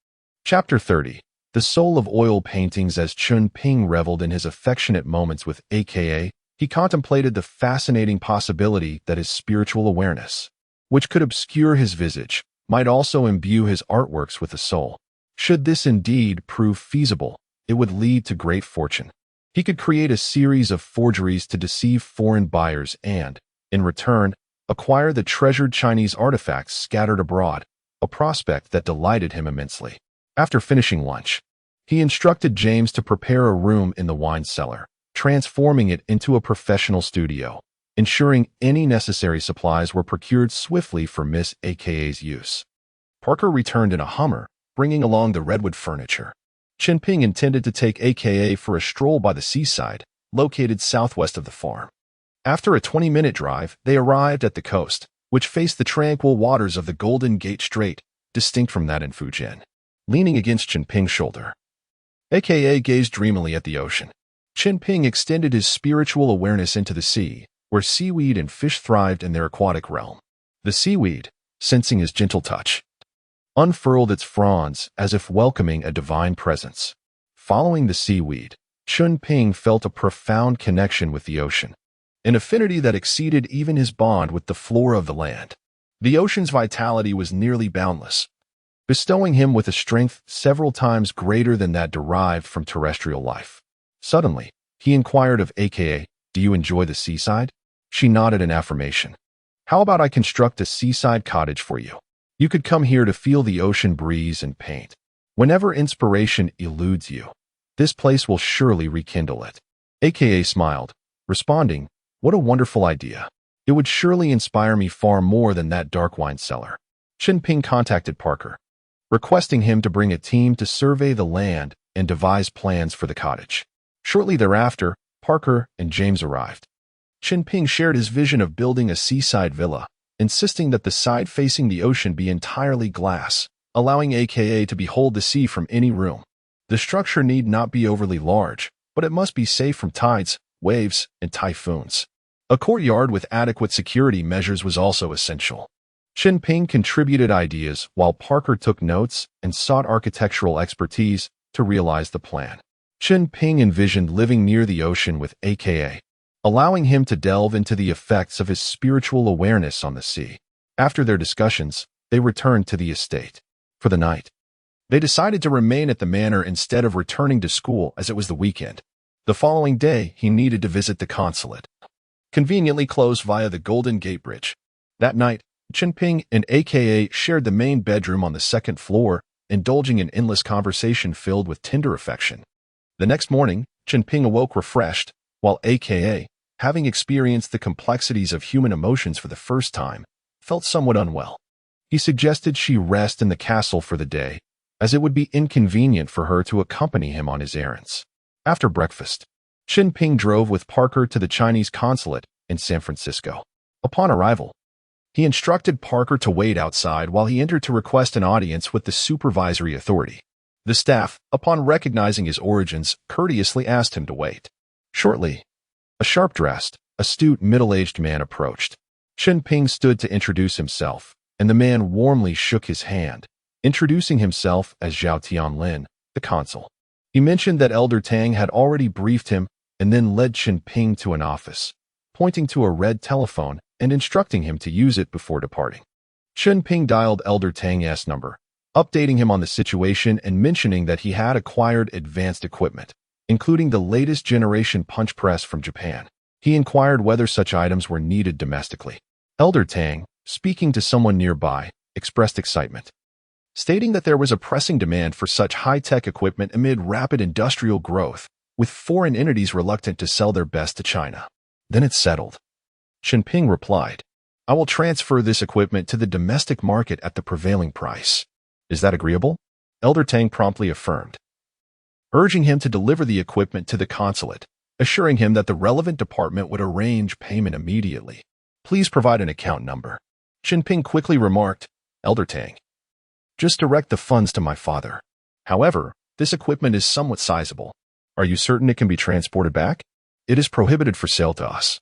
Chapter 30. The Soul of Oil Paintings. As Chen Ping reveled in his affectionate moments with Aka, he contemplated the fascinating possibility that his spiritual awareness, which could obscure his visage, might also imbue his artworks with a soul. Should this indeed prove feasible, it would lead to great fortune. He could create a series of forgeries to deceive foreign buyers and, in return, acquire the treasured Chinese artifacts scattered abroad, a prospect that delighted him immensely. After finishing lunch, he instructed James to prepare a room in the wine cellar, transforming it into a professional studio, ensuring any necessary supplies were procured swiftly for Miss AKA's use. Parker returned in a Hummer, bringing along the redwood furniture. Chen Ping intended to take AKA for a stroll by the seaside, located southwest of the farm. After a 20-minute drive, they arrived at the coast, which faced the tranquil waters of the Golden Gate Strait, distinct from that in Fujian. Leaning against Chen Ping's shoulder, Aka gazed dreamily at the ocean. Chen Ping extended his spiritual awareness into the sea, where seaweed and fish thrived in their aquatic realm. The seaweed, sensing his gentle touch, unfurled its fronds as if welcoming a divine presence. Following the seaweed, Chen Ping felt a profound connection with the ocean, an affinity that exceeded even his bond with the floor of the land. The ocean's vitality was nearly boundless, bestowing him with a strength several times greater than that derived from terrestrial life. Suddenly, he inquired of AKA, "Do you enjoy the seaside?" She nodded in affirmation. "How about I construct a seaside cottage for you? You could come here to feel the ocean breeze and paint. Whenever inspiration eludes you, this place will surely rekindle it." AKA smiled, responding, "What a wonderful idea. It would surely inspire me far more than that dark wine cellar." Chen Ping contacted Parker, requesting him to bring a team to survey the land and devise plans for the cottage. Shortly thereafter, Parker and James arrived. Chen Ping shared his vision of building a seaside villa, insisting that the side facing the ocean be entirely glass, allowing AKA to behold the sea from any room. The structure need not be overly large, but it must be safe from tides, waves, and typhoons. A courtyard with adequate security measures was also essential. Chen Ping contributed ideas while Parker took notes and sought architectural expertise to realize the plan. Chen Ping envisioned living near the ocean with AKA, allowing him to delve into the effects of his spiritual awareness on the sea. After their discussions, they returned to the estate. For the night, they decided to remain at the manor instead of returning to school as it was the weekend. The following day, he needed to visit the consulate, conveniently closed via the Golden Gate Bridge. That night, Chunping and AKA shared the main bedroom on the second floor, indulging in endless conversation filled with tender affection. The next morning, Chunping awoke refreshed, while AKA, having experienced the complexities of human emotions for the first time, felt somewhat unwell. He suggested she rest in the castle for the day, as it would be inconvenient for her to accompany him on his errands. After breakfast, Chunping drove with Parker to the Chinese consulate in San Francisco. Upon arrival, he instructed Parker to wait outside while he entered to request an audience with the supervisory authority. The staff, upon recognizing his origins, courteously asked him to wait. Shortly, a sharp-dressed, astute middle-aged man approached. Chunping stood to introduce himself, and the man warmly shook his hand, introducing himself as Zhao Tianlin, the consul. He mentioned that Elder Tang had already briefed him and then led Chunping to an office, pointing to a red telephone and instructing him to use it before departing. Chunping dialed Elder Tang's number, updating him on the situation and mentioning that he had acquired advanced equipment, including the latest generation punch press from Japan. He inquired whether such items were needed domestically. Elder Tang, speaking to someone nearby, expressed excitement, stating that there was a pressing demand for such high-tech equipment amid rapid industrial growth, with foreign entities reluctant to sell their best to China. Then it's settled. Chunping replied, "I will transfer this equipment to the domestic market at the prevailing price. Is that agreeable?" Elder Tang promptly affirmed, urging him to deliver the equipment to the consulate, assuring him that the relevant department would arrange payment immediately. "Please provide an account number." Chunping quickly remarked, "Elder Tang, just direct the funds to my father. However, this equipment is somewhat sizable. Are you certain it can be transported back? It is prohibited for sale to us,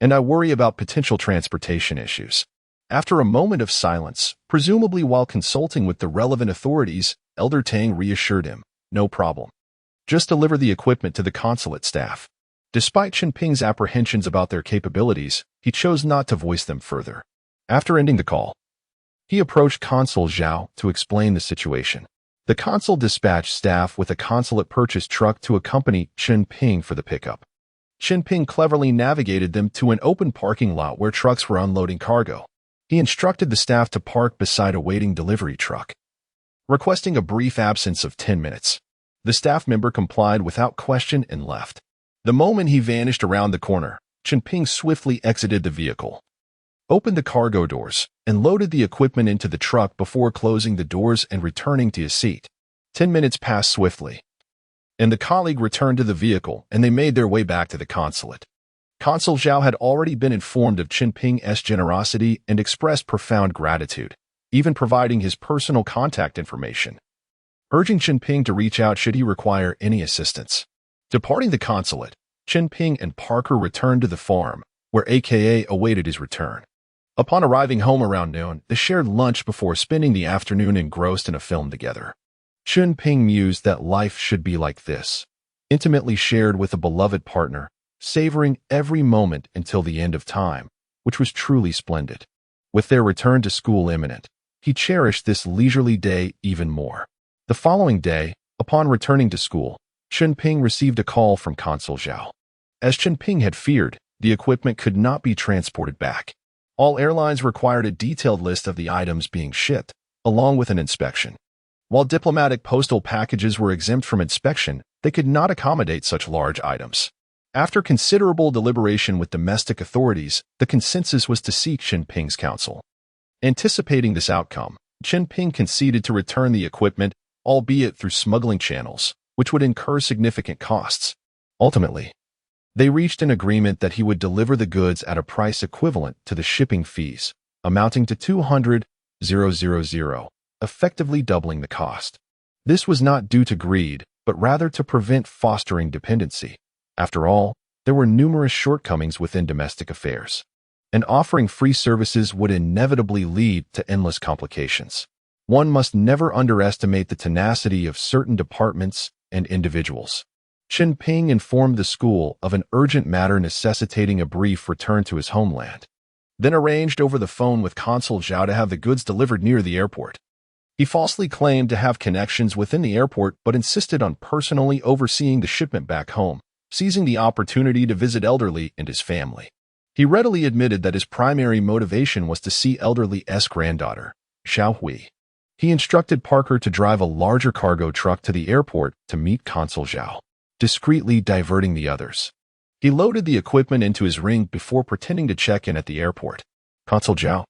and I worry about potential transportation issues." After a moment of silence, presumably while consulting with the relevant authorities, Elder Tang reassured him, "No problem. Just deliver the equipment to the consulate staff." Despite Chunping's apprehensions about their capabilities, he chose not to voice them further. After ending the call, he approached Consul Zhao to explain the situation. The consul dispatched staff with a consulate purchase truck to accompany Chunping for the pickup. Chunping cleverly navigated them to an open parking lot where trucks were unloading cargo. He instructed the staff to park beside a waiting delivery truck, requesting a brief absence of 10 minutes. The staff member complied without question and left. The moment he vanished around the corner, Chunping swiftly exited the vehicle, opened the cargo doors, and loaded the equipment into the truck before closing the doors and returning to his seat. 10 minutes passed swiftly, and the colleague returned to the vehicle, and they made their way back to the consulate. Consul Zhao had already been informed of Chunping's generosity and expressed profound gratitude, even providing his personal contact information, urging Chunping to reach out should he require any assistance. Departing the consulate, Chunping and Parker returned to the farm, where AKA awaited his return. Upon arriving home around noon, they shared lunch before spending the afternoon engrossed in a film together. Chunping mused that life should be like this, intimately shared with a beloved partner, savoring every moment until the end of time, which was truly splendid. With their return to school imminent, he cherished this leisurely day even more. The following day, upon returning to school, Chunping received a call from Consul Zhao. As Chunping had feared, the equipment could not be transported back. All airlines required a detailed list of the items being shipped, along with an inspection. While diplomatic postal packages were exempt from inspection, they could not accommodate such large items. After considerable deliberation with domestic authorities, the consensus was to seek Chunping's counsel. Anticipating this outcome, Chunping conceded to return the equipment, albeit through smuggling channels, which would incur significant costs. Ultimately, they reached an agreement that he would deliver the goods at a price equivalent to the shipping fees, amounting to 200,000, effectively doubling the cost. This was not due to greed, but rather to prevent fostering dependency. After all, there were numerous shortcomings within domestic affairs, and offering free services would inevitably lead to endless complications. One must never underestimate the tenacity of certain departments and individuals. Chen Ping informed the school of an urgent matter necessitating a brief return to his homeland, then arranged over the phone with Consul Zhao to have the goods delivered near the airport. He falsely claimed to have connections within the airport but insisted on personally overseeing the shipment back home, seizing the opportunity to visit elderly and his family. He readily admitted that his primary motivation was to see elderly's granddaughter, Xiao Hui. He instructed Parker to drive a larger cargo truck to the airport to meet Consul Zhao, discreetly diverting the others. He loaded the equipment into his ring before pretending to check in at the airport. Consul Zhao,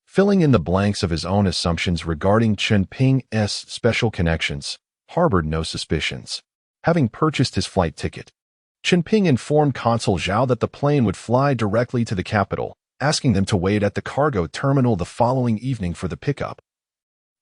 filling in the blanks of his own assumptions regarding Chen Ping's special connections, harbored no suspicions. Having purchased his flight ticket, Chen Ping informed Consul Zhao that the plane would fly directly to the capital, asking them to wait at the cargo terminal the following evening for the pickup.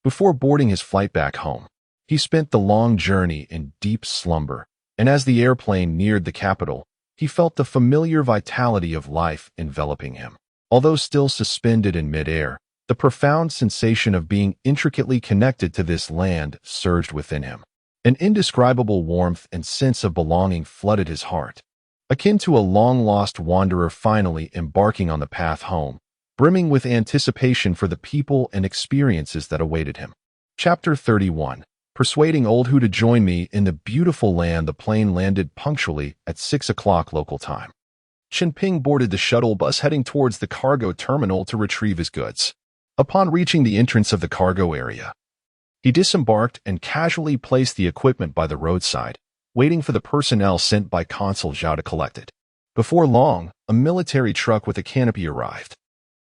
Before boarding his flight back home, he spent the long journey in deep slumber, and as the airplane neared the capital, he felt the familiar vitality of life enveloping him. Although still suspended in midair, the profound sensation of being intricately connected to this land surged within him. An indescribable warmth and sense of belonging flooded his heart, akin to a long-lost wanderer finally embarking on the path home, brimming with anticipation for the people and experiences that awaited him. Chapter 31. Persuading Old Hu to join me in the beautiful land. The plane landed punctually at 6 o'clock local time. Chen Ping boarded the shuttle bus heading towards the cargo terminal to retrieve his goods. Upon reaching the entrance of the cargo area, he disembarked and casually placed the equipment by the roadside, waiting for the personnel sent by Consul Zhao to collect it. Before long, a military truck with a canopy arrived.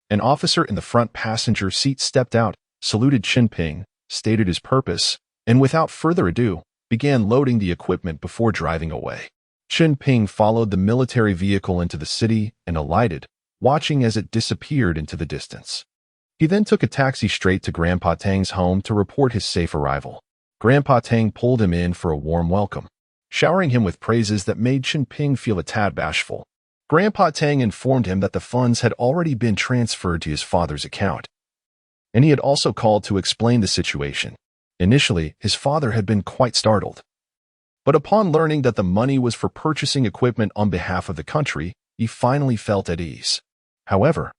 An officer in the front passenger seat stepped out, saluted Chen Ping, stated his purpose, and without further ado, began loading the equipment before driving away. Chen Ping followed the military vehicle into the city and alighted, watching as it disappeared into the distance. He then took a taxi straight to Grandpa Tang's home to report his safe arrival. Grandpa Tang pulled him in for a warm welcome, showering him with praises that made Chen Ping feel a tad bashful. Grandpa Tang informed him that the funds had already been transferred to his father's account, and he had also called to explain the situation. Initially, his father had been quite startled, but upon learning that the money was for purchasing equipment on behalf of the country, he finally felt at ease. However,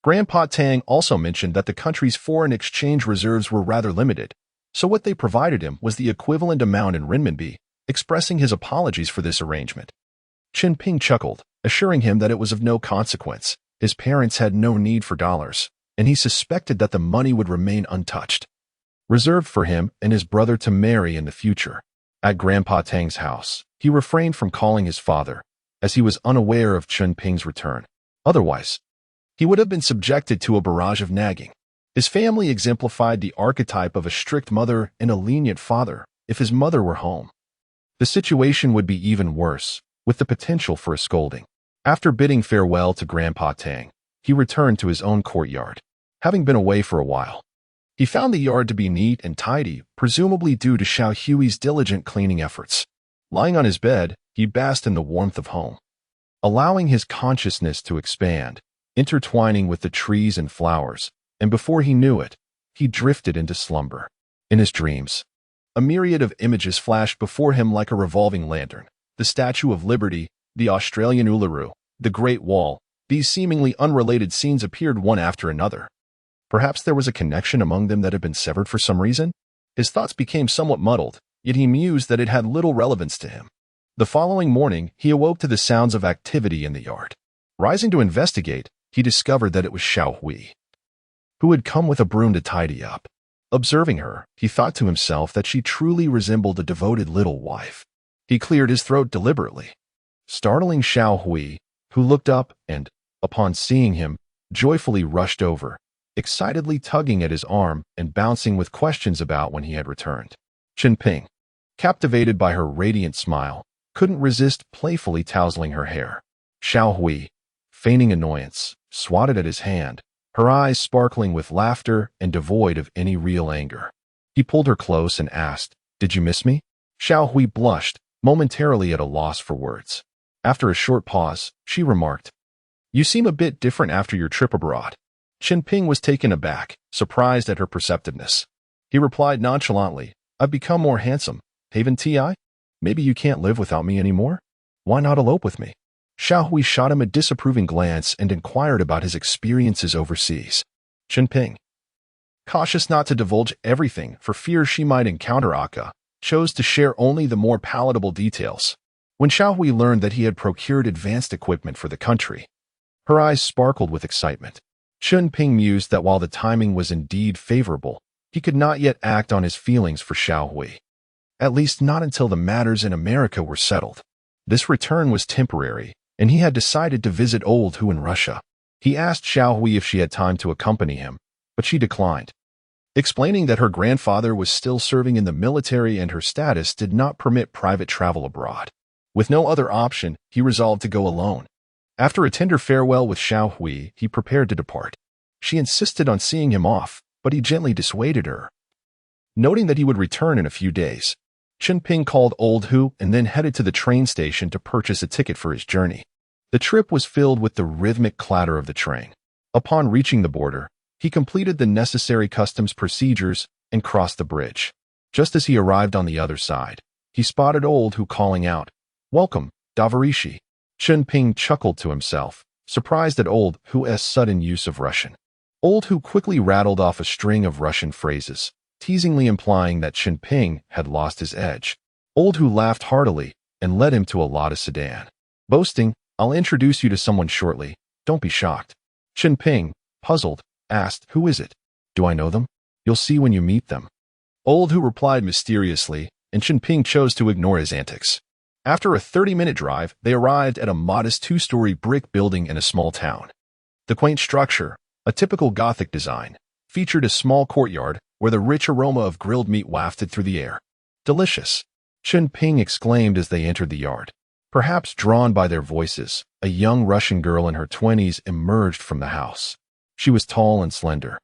Grandpa Tang also mentioned that the country's foreign exchange reserves were rather limited, so what they provided him was the equivalent amount in renminbi, expressing his apologies for this arrangement. Chen Ping chuckled, assuring him that it was of no consequence. His parents had no need for dollars, and he suspected that the money would remain untouched, reserved for him and his brother to marry in the future. At Grandpa Tang's house, he refrained from calling his father, as he was unaware of Chen Ping's return. Otherwise, he would have been subjected to a barrage of nagging. His family exemplified the archetype of a strict mother and a lenient father. If his mother were home, the situation would be even worse, with the potential for a scolding. After bidding farewell to Grandpa Tang, he returned to his own courtyard. Having been away for a while, he found the yard to be neat and tidy, presumably due to Xiao Hui's diligent cleaning efforts. Lying on his bed, he basked in the warmth of home, allowing his consciousness to expand, intertwining with the trees and flowers, and before he knew it, he drifted into slumber. In his dreams, a myriad of images flashed before him like a revolving lantern. The Statue of Liberty, the Australian Uluru, the Great Wall. These seemingly unrelated scenes appeared one after another, Perhaps there was a connection among them that had been severed for some reason? His thoughts became somewhat muddled, yet he mused that it had little relevance to him. The following morning, he awoke to the sounds of activity in the yard. Rising to investigate, he discovered that it was Xiao Hui, who had come with a broom to tidy up. Observing her, he thought to himself that she truly resembled a devoted little wife. He cleared his throat deliberately, startling Xiao Hui, who looked up and, upon seeing him, joyfully rushed over, excitedly tugging at his arm and bouncing with questions about when he had returned. Chen Ping, captivated by her radiant smile, couldn't resist playfully tousling her hair. Xiao Hui, feigning annoyance, swatted at his hand, her eyes sparkling with laughter and devoid of any real anger. He pulled her close and asked, "Did you miss me?" Xiao Hui blushed, momentarily at a loss for words. After a short pause, she remarked, "You seem a bit different after your trip abroad." Chen Ping was taken aback, surprised at her perceptiveness. He replied nonchalantly, "I've become more handsome, haven't I? Maybe you can't live without me anymore? Why not elope with me?" Xiao Hui shot him a disapproving glance and inquired about his experiences overseas. Chen Ping, cautious not to divulge everything for fear she might encounter Aka, chose to share only the more palatable details. When Xiao Hui learned that he had procured advanced equipment for the country, her eyes sparkled with excitement. Chunping mused that while the timing was indeed favorable, he could not yet act on his feelings for Xiao Hui. At least not until the matters in America were settled. This return was temporary, and he had decided to visit Old Hu in Russia. He asked Xiao Hui if she had time to accompany him, but she declined, explaining that her grandfather was still serving in the military and her status did not permit private travel abroad. With no other option, he resolved to go alone. After a tender farewell with Xiao Hui, he prepared to depart. She insisted on seeing him off, but he gently dissuaded her, noting that he would return in a few days. Chen Ping called Old Hu and then headed to the train station to purchase a ticket for his journey. The trip was filled with the rhythmic clatter of the train. Upon reaching the border, he completed the necessary customs procedures and crossed the bridge. Just as he arrived on the other side, he spotted Old Hu calling out, "Welcome, Davarishi." Chen Ping chuckled to himself, surprised at Old Hu's sudden use of Russian. Old Hu quickly rattled off a string of Russian phrases, teasingly implying that Chen Ping had lost his edge. Old Hu laughed heartily and led him to a Lada sedan, boasting, "I'll introduce you to someone shortly, don't be shocked." Chen Ping, puzzled, asked, "Who is it? Do I know them?" "You'll see when you meet them." Old Hu replied mysteriously, and Chen Ping chose to ignore his antics. After a 30-minute drive, they arrived at a modest 2-story brick building in a small town. The quaint structure, a typical Gothic design, featured a small courtyard where the rich aroma of grilled meat wafted through the air. "Delicious," Chen Ping exclaimed as they entered the yard. Perhaps drawn by their voices, a young Russian girl in her 20s emerged from the house. She was tall and slender,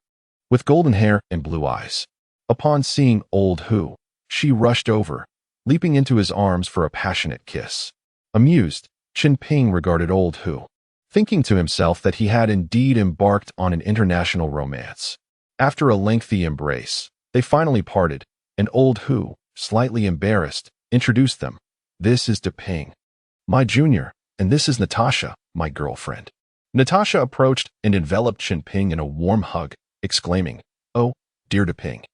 with golden hair and blue eyes. Upon seeing Old Hu, she rushed over, leaping into his arms for a passionate kiss. Amused, Chen Ping regarded Old Hu, thinking to himself that he had indeed embarked on an international romance. After a lengthy embrace, they finally parted, and Old Hu, slightly embarrassed, introduced them. "This is De Ping, my junior, and this is Natasha, my girlfriend." Natasha approached and enveloped Chen Ping in a warm hug, exclaiming, "Oh, dear De Ping.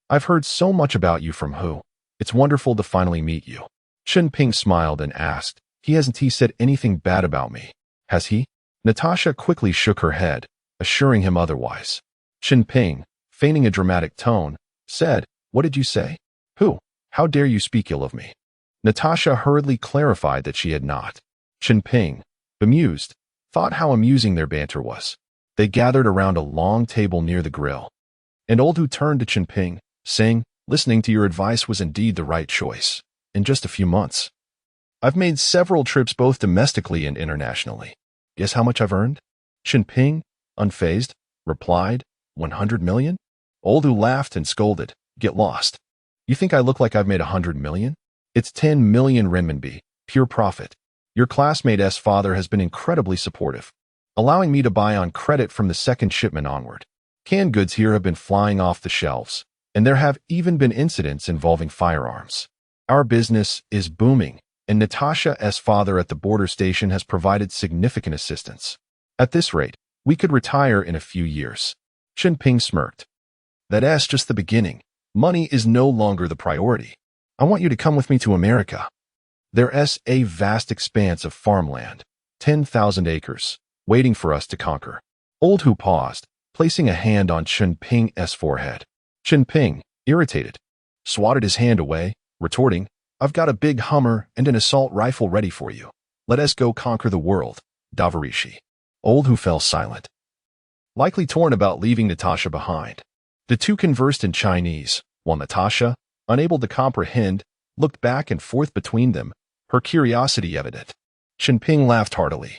I've heard so much about you from Hu. It's wonderful to finally meet you." Chen Ping smiled and asked, Hasn't he said anything bad about me? Has he?" Natasha quickly shook her head, assuring him otherwise. Chen Ping, feigning a dramatic tone, said, "What did you say? Hu, how dare you speak ill of me?" Natasha hurriedly clarified that she had not. Chen Ping, bemused, thought how amusing their banter was. They gathered around a long table near the grill, and Old Hu turned to Chen Ping, saying, "Listening to your advice was indeed the right choice. In just a few months, I've made several trips both domestically and internationally. Guess how much I've earned?" Chen Ping, unfazed, replied, 100 million? Old Hu laughed and scolded, "Get lost. You think I look like I've made 100 million? It's 10 million renminbi, pure profit. Your classmate's father has been incredibly supportive, allowing me to buy on credit from the second shipment onward. Canned goods here have been flying off the shelves, and there have even been incidents involving firearms. Our business is booming, and Natasha's father at the border station has provided significant assistance. At this rate, we could retire in a few years." Chen Ping smirked. That's just the beginning. Money is no longer the priority. I want you to come with me to America. There's a vast expanse of farmland, 10,000 acres, waiting for us to conquer. Old Hu paused, placing a hand on Chen Ping's forehead. Chen Ping, irritated, swatted his hand away, retorting, I've got a big Hummer and an assault rifle ready for you. Let us go conquer the world, Davarishi. Old Hu fell silent, likely torn about leaving Natasha behind. The two conversed in Chinese, while Natasha, unable to comprehend, looked back and forth between them, her curiosity evident. Chen Ping laughed heartily.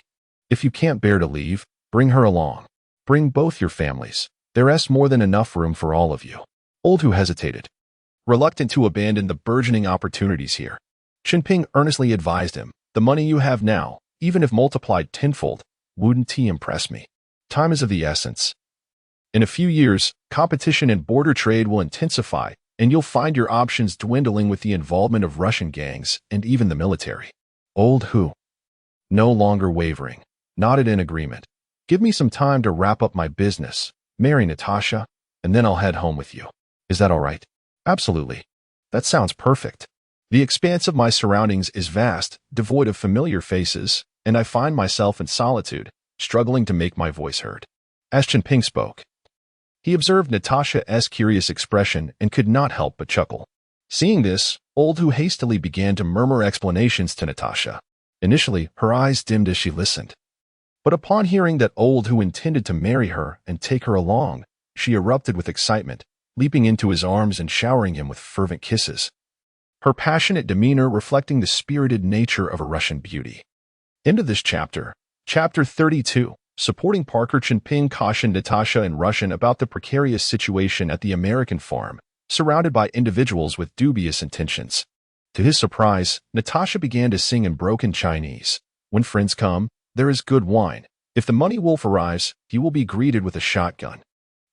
If you can't bear to leave, bring her along. Bring both your families. There's more than enough room for all of you. Old Hu hesitated, reluctant to abandon the burgeoning opportunities here. Chen Ping earnestly advised him, the money you have now, even if multiplied tenfold, wouldn't impress me. Time is of the essence. In a few years, competition in border trade will intensify, and you'll find your options dwindling with the involvement of Russian gangs and even the military. Old Hu, no longer wavering, nodded in agreement. Give me some time to wrap up my business, marry Natasha, and then I'll head home with you. Is that all right? Absolutely. That sounds perfect. The expanse of my surroundings is vast, devoid of familiar faces, and I find myself in solitude, struggling to make my voice heard. As Chen Ping spoke, he observed Natasha's curious expression and could not help but chuckle. Seeing this, Old Hu hastily began to murmur explanations to Natasha. Initially, her eyes dimmed as she listened. But upon hearing that Old Hu intended to marry her and take her along, she erupted with excitement, leaping into his arms and showering him with fervent kisses, her passionate demeanor reflecting the spirited nature of a Russian beauty. End of this chapter. Chapter 32. Supporting Parker. Chen Ping cautioned Natasha in Russian about the precarious situation at the American farm, surrounded by individuals with dubious intentions. To his surprise, Natasha began to sing in broken Chinese. When friends come, there is good wine. If the money wolf arrives, he will be greeted with a shotgun.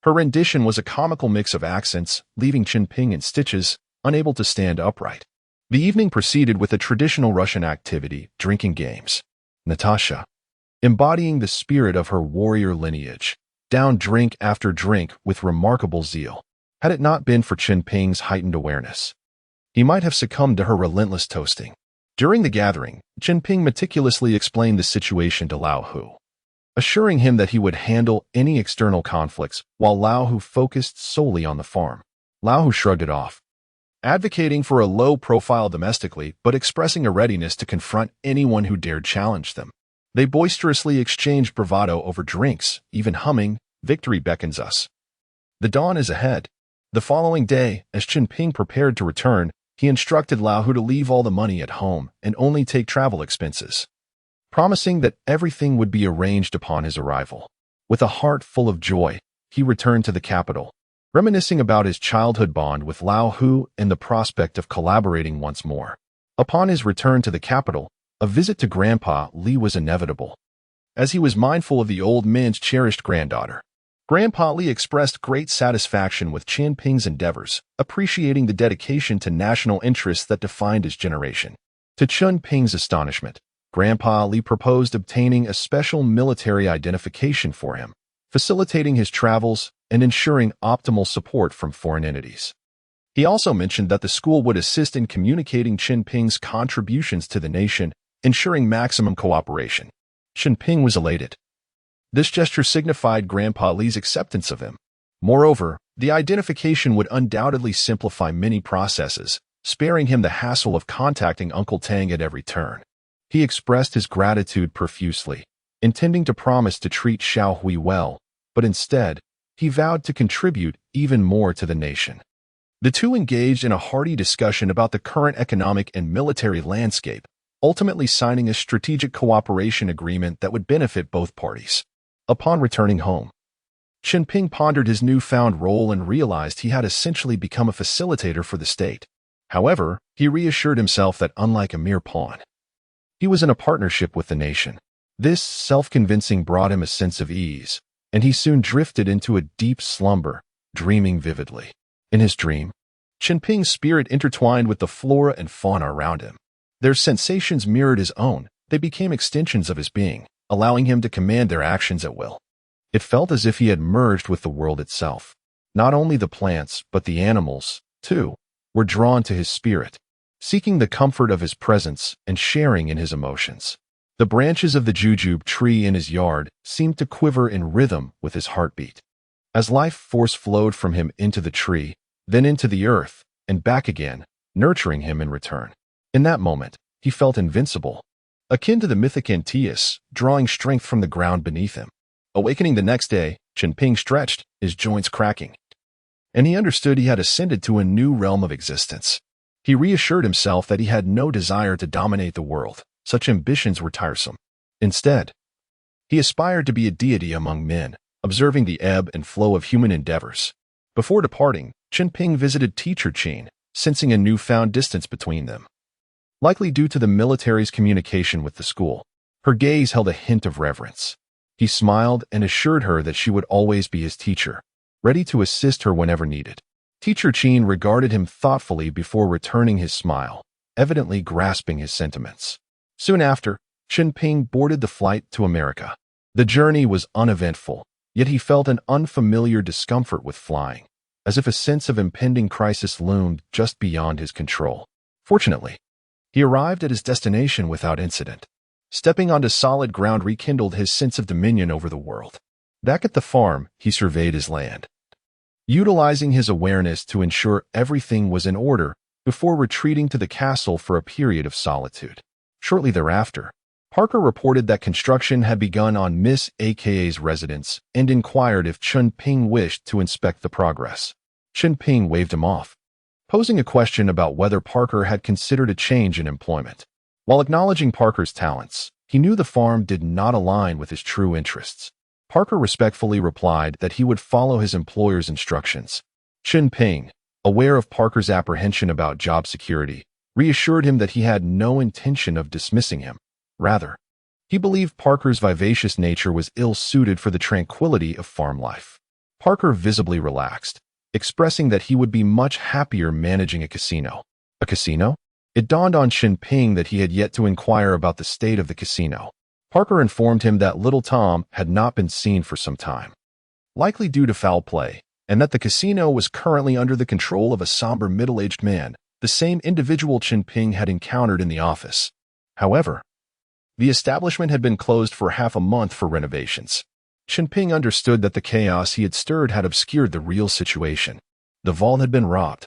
Her rendition was a comical mix of accents, leaving Chen Ping in stitches, unable to stand upright. The evening proceeded with a traditional Russian activity, drinking games. Natasha, embodying the spirit of her warrior lineage, downed drink after drink with remarkable zeal. Had it not been for Chen Ping's heightened awareness, he might have succumbed to her relentless toasting. During the gathering, Chen Ping meticulously explained the situation to Lao Hu, assuring him that he would handle any external conflicts while Lao Hu focused solely on the farm. Lao Hu shrugged it off, advocating for a low profile domestically but expressing a readiness to confront anyone who dared challenge them. They boisterously exchanged bravado over drinks, even humming, "Victory beckons us. The dawn is ahead." The following day, as Chen Ping prepared to return, he instructed Lao Hu to leave all the money at home and only take travel expenses, promising that everything would be arranged upon his arrival. With a heart full of joy, he returned to the capital, reminiscing about his childhood bond with Lao Hu and the prospect of collaborating once more. Upon his return to the capital, a visit to Grandpa Li was inevitable, as he was mindful of the old man's cherished granddaughter. Grandpa Li expressed great satisfaction with Chen Ping's endeavors, appreciating the dedication to national interests that defined his generation. To Chen Ping's astonishment, Grandpa Li proposed obtaining a special military identification for him, facilitating his travels and ensuring optimal support from foreign entities. He also mentioned that the school would assist in communicating Chen Ping's contributions to the nation, ensuring maximum cooperation. Chen Ping was elated. This gesture signified Grandpa Li's acceptance of him. Moreover, the identification would undoubtedly simplify many processes, sparing him the hassle of contacting Uncle Tang at every turn. He expressed his gratitude profusely, intending to promise to treat Xiao Hui well, but instead, he vowed to contribute even more to the nation. The two engaged in a hearty discussion about the current economic and military landscape, ultimately signing a strategic cooperation agreement that would benefit both parties. Upon returning home, Chen Ping pondered his newfound role and realized he had essentially become a facilitator for the state. However, he reassured himself that unlike a mere pawn, he was in a partnership with the nation. This self-convincing brought him a sense of ease, and he soon drifted into a deep slumber, dreaming vividly. In his dream, Chen Ping's spirit intertwined with the flora and fauna around him. Their sensations mirrored his own. They became extensions of his being, allowing him to command their actions at will. It felt as if he had merged with the world itself. Not only the plants, but the animals, too, were drawn to his spirit, seeking the comfort of his presence and sharing in his emotions. The branches of the jujube tree in his yard seemed to quiver in rhythm with his heartbeat. As life force flowed from him into the tree, then into the earth, and back again, nurturing him in return. In that moment, he felt invincible, akin to the mythic Antaeus, drawing strength from the ground beneath him. Awakening the next day, Chen Ping stretched, his joints cracking, and he understood he had ascended to a new realm of existence. He reassured himself that he had no desire to dominate the world. Such ambitions were tiresome. Instead, he aspired to be a deity among men, observing the ebb and flow of human endeavors. Before departing, Chen Ping visited teacher Chen, sensing a newfound distance between them. Likely due to the military's communication with the school, her gaze held a hint of reverence. He smiled and assured her that she would always be his teacher, ready to assist her whenever needed. Teacher Chen regarded him thoughtfully before returning his smile, evidently grasping his sentiments. Soon after, Chen Ping boarded the flight to America. The journey was uneventful, yet he felt an unfamiliar discomfort with flying, as if a sense of impending crisis loomed just beyond his control. Fortunately, he arrived at his destination without incident. Stepping onto solid ground rekindled his sense of dominion over the world. Back at the farm, he surveyed his land, utilizing his awareness to ensure everything was in order before retreating to the castle for a period of solitude. Shortly thereafter, Parker reported that construction had begun on Miss AKA's residence and inquired if Chunping wished to inspect the progress. Chunping waved him off, posing a question about whether Parker had considered a change in employment. While acknowledging Parker's talents, he knew the farm did not align with his true interests. Parker respectfully replied that he would follow his employer's instructions. Chunping, aware of Parker's apprehension about job security, reassured him that he had no intention of dismissing him. Rather, he believed Parker's vivacious nature was ill-suited for the tranquility of farm life. Parker visibly relaxed, expressing that he would be much happier managing a casino. A casino? It dawned on Chen Ping that he had yet to inquire about the state of the casino. Parker informed him that little Tom had not been seen for some time, likely due to foul play, and that the casino was currently under the control of a somber middle-aged man, the same individual Chen Ping had encountered in the office. However, the establishment had been closed for half a month for renovations. Chen Ping understood that the chaos he had stirred had obscured the real situation. The vault had been robbed.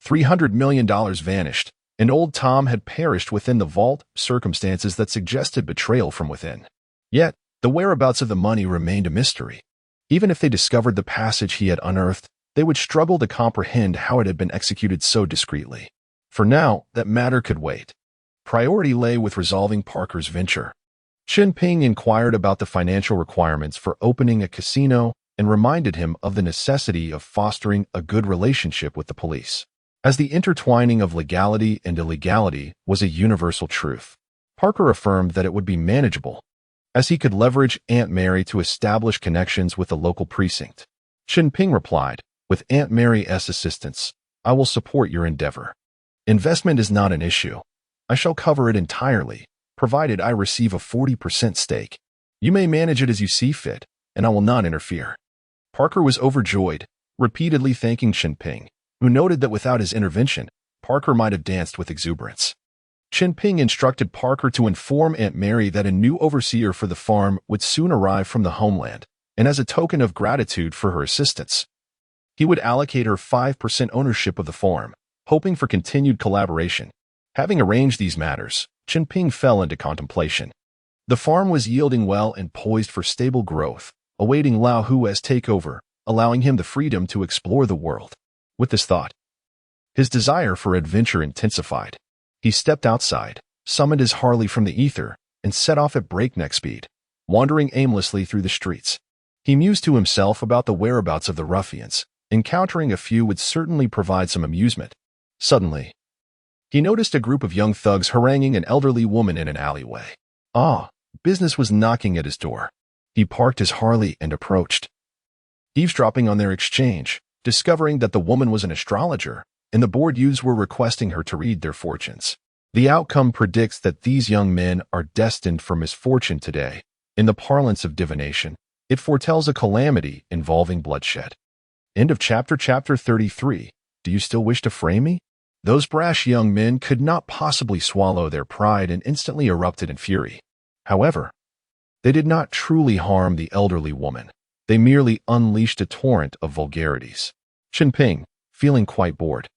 $300 million vanished, and old Tom had perished within the vault, circumstances that suggested betrayal from within. Yet, the whereabouts of the money remained a mystery. Even if they discovered the passage he had unearthed, they would struggle to comprehend how it had been executed so discreetly. For now, that matter could wait. Priority lay with resolving Parker's venture. Chen Ping inquired about the financial requirements for opening a casino and reminded him of the necessity of fostering a good relationship with the police, as the intertwining of legality and illegality was a universal truth. Parker affirmed that it would be manageable, as he could leverage Aunt Mary to establish connections with the local precinct. Chen Ping replied, "With Aunt Mary's assistance, I will support your endeavor. Investment is not an issue. I shall cover it entirely, provided I receive a 40% stake. You may manage it as you see fit, and I will not interfere." Parker was overjoyed, repeatedly thanking Chen Ping, who noted that without his intervention, Parker might have danced with exuberance. Chen Ping instructed Parker to inform Aunt Mary that a new overseer for the farm would soon arrive from the homeland, and as a token of gratitude for her assistance, he would allocate her 5% ownership of the farm, hoping for continued collaboration. Having arranged these matters, Chen Ping fell into contemplation. The farm was yielding well and poised for stable growth, awaiting Lao Hua's takeover, allowing him the freedom to explore the world. With this thought, his desire for adventure intensified. He stepped outside, summoned his Harley from the ether, and set off at breakneck speed, wandering aimlessly through the streets. He mused to himself about the whereabouts of the ruffians. Encountering a few would certainly provide some amusement. Suddenly, he noticed a group of young thugs haranguing an elderly woman in an alleyway. Business was knocking at his door. He parked his Harley and approached, eavesdropping on their exchange, discovering that the woman was an astrologer, and the board youths were requesting her to read their fortunes. The outcome predicts that these young men are destined for misfortune today. In the parlance of divination, It foretells a calamity involving bloodshed. End of chapter. Chapter 33. Do you still wish to frame me? Those brash young men could not possibly swallow their pride and instantly erupted in fury. However, they did not truly harm the elderly woman. They merely unleashed a torrent of vulgarities. Chen Ping, feeling quite bored,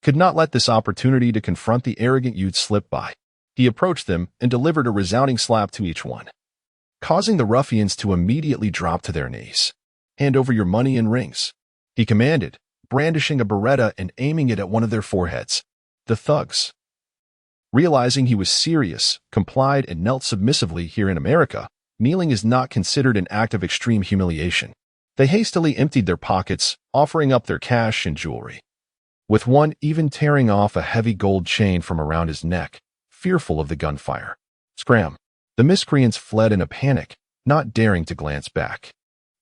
could not let this opportunity to confront the arrogant youth slip by. He approached them and delivered a resounding slap to each one, causing the ruffians to immediately drop to their knees. Hand over your money and rings, he commanded, brandishing a beretta and aiming it at one of their foreheads. The thugs, realizing he was serious, complied and knelt submissively. Here in America, kneeling is not considered an act of extreme humiliation. They hastily emptied their pockets, offering up their cash and jewelry, with one even tearing off a heavy gold chain from around his neck, fearful of the gunfire. Scram! The miscreants fled in a panic, not daring to glance back.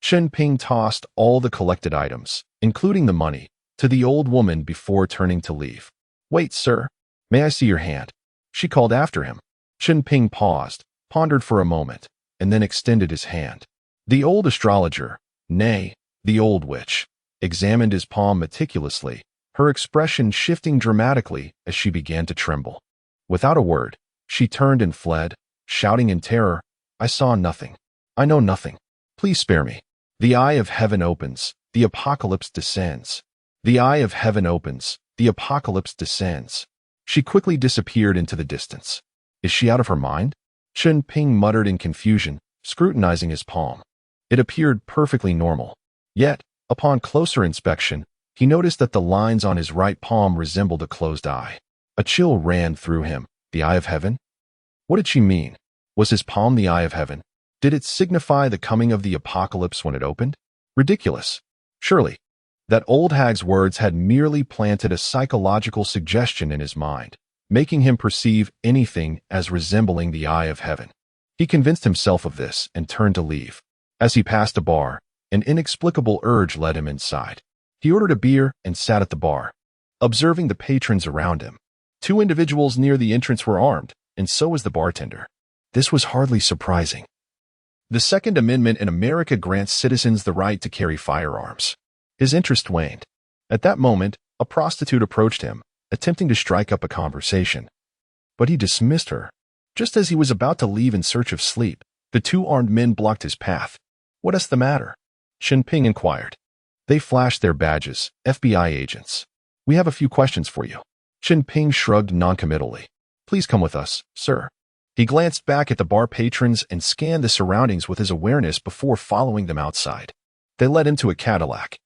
Chen Ping tossed all the collected items, including the money, to the old woman before turning to leave. Wait, sir. May I see your hand? She called after him. Chen Ping paused, pondered for a moment, and then extended his hand. The old astrologer, nay, the old witch, examined his palm meticulously, her expression shifting dramatically as she began to tremble. Without a word, she turned and fled, shouting in terror, I saw nothing. I know nothing. Please spare me. The eye of heaven opens, the apocalypse descends. The eye of heaven opens, the apocalypse descends. She quickly disappeared into the distance. Is she out of her mind? Chen Ping muttered in confusion, scrutinizing his palm. It appeared perfectly normal. Yet, upon closer inspection, he noticed that the lines on his right palm resembled a closed eye. A chill ran through him. The eye of heaven? What did she mean? Was his palm the eye of heaven? Did it signify the coming of the apocalypse when it opened? Ridiculous. Surely, that old hag's words had merely planted a psychological suggestion in his mind, making him perceive anything as resembling the eye of heaven. He convinced himself of this and turned to leave. As he passed a bar, an inexplicable urge led him inside. He ordered a beer and sat at the bar, observing the patrons around him. Two individuals near the entrance were armed, and so was the bartender. This was hardly surprising. The Second Amendment in America grants citizens the right to carry firearms. His interest waned. At that moment, a prostitute approached him, attempting to strike up a conversation. But he dismissed her. Just as he was about to leave in search of sleep, the two armed men blocked his path. What is the matter? Chen Ping inquired. They flashed their badges, FBI agents. We have a few questions for you. Chen Ping shrugged noncommittally. Please come with us, sir. He glanced back at the bar patrons and scanned the surroundings with his awareness before following them outside. They led him to a Cadillac,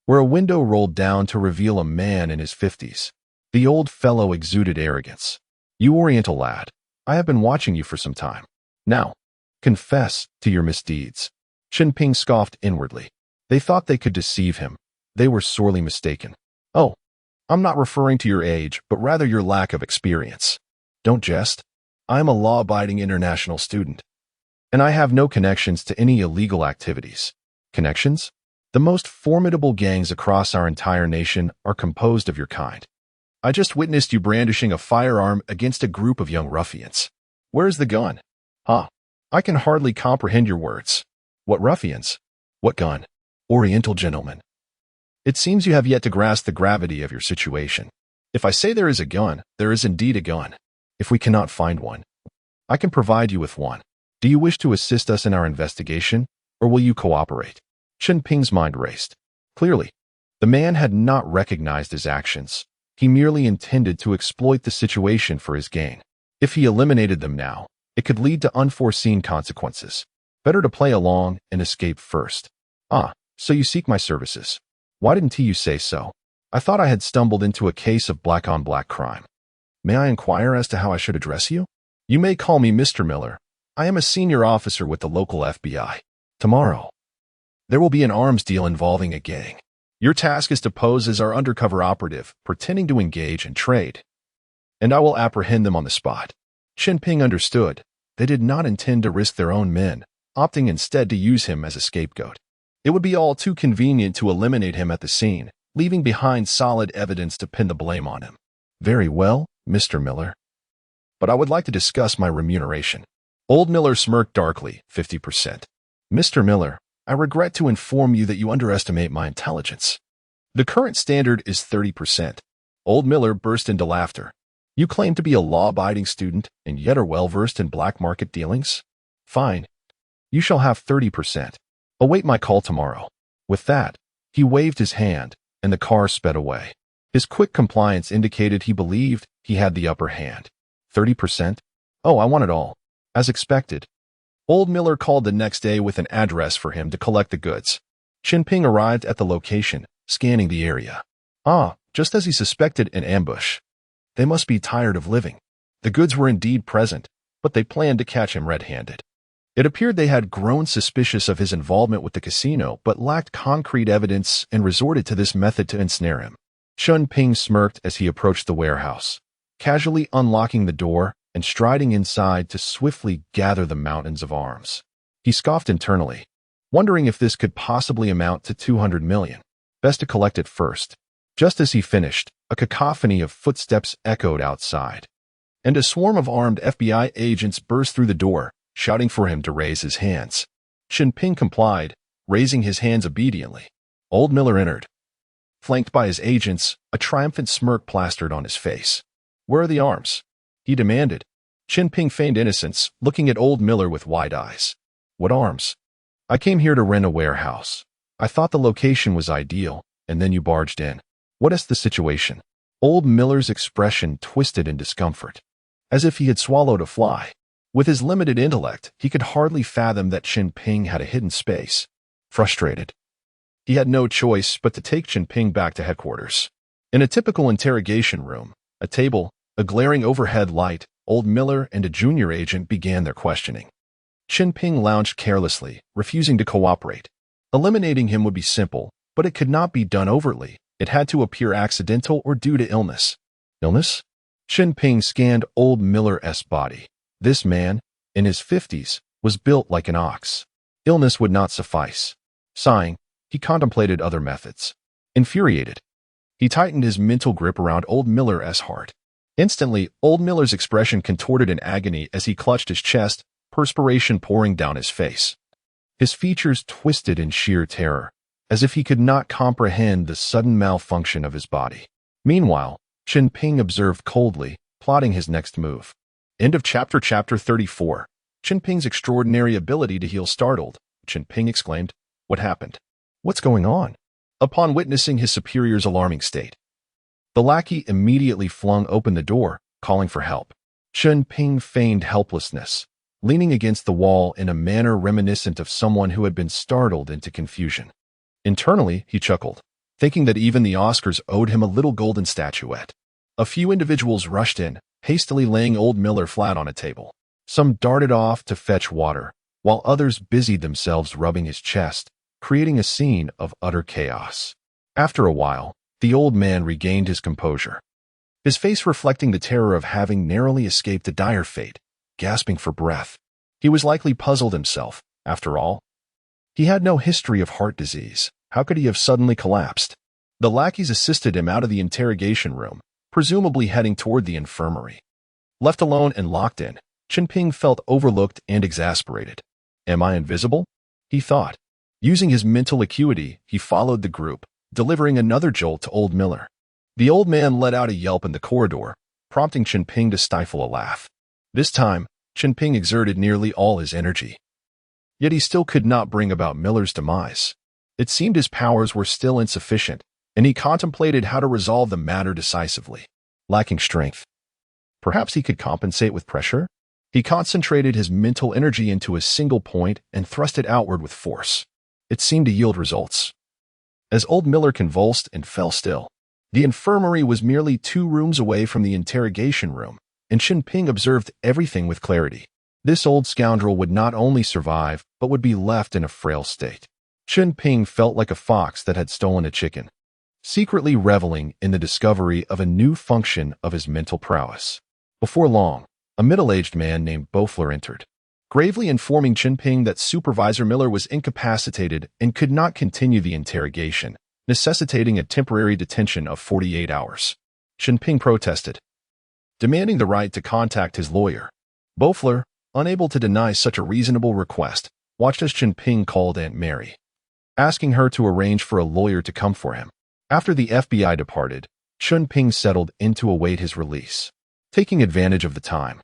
where a window rolled down to reveal a man in his 50s. The old fellow exuded arrogance. You Oriental lad, I have been watching you for some time. Now, confess to your misdeeds. Chen Ping scoffed inwardly. They thought they could deceive him. They were sorely mistaken. Oh, I'm not referring to your age, but rather your lack of experience. Don't jest. I am a law-abiding international student, and I have no connections to any illegal activities. Connections? The most formidable gangs across our entire nation are composed of your kind. I just witnessed you brandishing a firearm against a group of young ruffians. Where's the gun? Huh? I can hardly comprehend your words. What ruffians? What gun? Oriental gentlemen. It seems you have yet to grasp the gravity of your situation. If I say there is a gun, there is indeed a gun. If we cannot find one, I can provide you with one. Do you wish to assist us in our investigation, or will you cooperate? Chen Ping's mind raced. Clearly, the man had not recognized his actions. He merely intended to exploit the situation for his gain. If he eliminated them now, it could lead to unforeseen consequences. Better to play along and escape first. Ah, so you seek my services. Why didn't you say so? I thought I had stumbled into a case of black-on-black crime. May I inquire as to how I should address you? You may call me Mr. Miller. I am a senior officer with the local FBI. Tomorrow, there will be an arms deal involving a gang. Your task is to pose as our undercover operative, pretending to engage in trade, and I will apprehend them on the spot. Chen Ping understood. They did not intend to risk their own men, opting instead to use him as a scapegoat. It would be all too convenient to eliminate him at the scene, leaving behind solid evidence to pin the blame on him. Very well, Mr. Miller. But I would like to discuss my remuneration. Old Miller smirked darkly, 50%. Mr. Miller, I regret to inform you that you underestimate my intelligence. The current standard is 30%. Old Miller burst into laughter. You claim to be a law-abiding student and yet are well-versed in black market dealings? Fine. You shall have 30%. Await my call tomorrow. With that, he waved his hand, and the car sped away. His quick compliance indicated he believed he had the upper hand. 30%? Oh, I want it all. As expected. Old Miller called the next day with an address for him to collect the goods. Chen Ping arrived at the location, scanning the area. Just as he suspected, an ambush. They must be tired of living. The goods were indeed present, but they planned to catch him red-handed. It appeared they had grown suspicious of his involvement with the casino but lacked concrete evidence and resorted to this method to ensnare him. Chunping smirked as he approached the warehouse, casually unlocking the door and striding inside to swiftly gather the mountains of arms. He scoffed internally, wondering if this could possibly amount to 200 million. Best to collect it first. Just as he finished, a cacophony of footsteps echoed outside, and a swarm of armed FBI agents burst through the door, shouting for him to raise his hands. Chen Ping complied, raising his hands obediently. Old Miller entered. Flanked by his agents, a triumphant smirk plastered on his face. Where are the arms? He demanded. Chen Ping feigned innocence, looking at Old Miller with wide eyes. What arms? I came here to rent a warehouse. I thought the location was ideal, and then you barged in. What is the situation? Old Miller's expression twisted in discomfort, as if he had swallowed a fly. With his limited intellect, he could hardly fathom that Chen Ping had a hidden space. Frustrated, he had no choice but to take Chen Ping back to headquarters. In a typical interrogation room, a table, a glaring overhead light, Old Miller and a junior agent began their questioning. Chen Ping lounged carelessly, refusing to cooperate. Eliminating him would be simple, but it could not be done overtly. It had to appear accidental or due to illness. Illness? Chen Ping scanned Old Miller's body. This man, in his 50s, was built like an ox. Illness would not suffice. Sighing, he contemplated other methods. Infuriated, he tightened his mental grip around Old Miller's heart. Instantly, Old Miller's expression contorted in agony as he clutched his chest, perspiration pouring down his face. His features twisted in sheer terror, as if he could not comprehend the sudden malfunction of his body. Meanwhile, Chen Ping observed coldly, plotting his next move. End of chapter 34. Chen Ping's extraordinary ability to heal startled. Chen Ping exclaimed, "What happened? What's going on?" Upon witnessing his superior's alarming state, the lackey immediately flung open the door, calling for help. Chen Ping feigned helplessness, leaning against the wall in a manner reminiscent of someone who had been startled into confusion. Internally, he chuckled, thinking that even the Oscars owed him a little golden statuette. A few individuals rushed in, hastily laying Old Miller flat on a table. Some darted off to fetch water, while others busied themselves rubbing his chest, creating a scene of utter chaos. After a while, the old man regained his composure, his face reflecting the terror of having narrowly escaped a dire fate. Gasping for breath, he was likely puzzled himself. After all, he had no history of heart disease. How could he have suddenly collapsed? The lackeys assisted him out of the interrogation room, presumably heading toward the infirmary. Left alone and locked in, Chen Ping felt overlooked and exasperated. Am I invisible? He thought. Using his mental acuity, he followed the group, delivering another jolt to Old Miller. The old man let out a yelp in the corridor, prompting Chen Ping to stifle a laugh. This time, Chen Ping exerted nearly all his energy. Yet he still could not bring about Miller's demise. It seemed his powers were still insufficient, and he contemplated how to resolve the matter decisively. Lacking strength. Perhaps he could compensate with pressure? He concentrated his mental energy into a single point and thrust it outward with force. It seemed to yield results. As Old Miller convulsed and fell still, the infirmary was merely 2 rooms away from the interrogation room, and Chen Ping observed everything with clarity. This old scoundrel would not only survive, but would be left in a frail state. Chen Ping felt like a fox that had stolen a chicken, secretly reveling in the discovery of a new function of his mental prowess. Before long, a middle-aged man named Bofler entered, gravely informing Chen Ping that Supervisor Miller was incapacitated and could not continue the interrogation, necessitating a temporary detention of 48 hours. Chen Ping protested, demanding the right to contact his lawyer. Bofler, unable to deny such a reasonable request, watched as Chen Ping called Aunt Mary, asking her to arrange for a lawyer to come for him. After the FBI departed, Chunping settled in to await his release. Taking advantage of the time,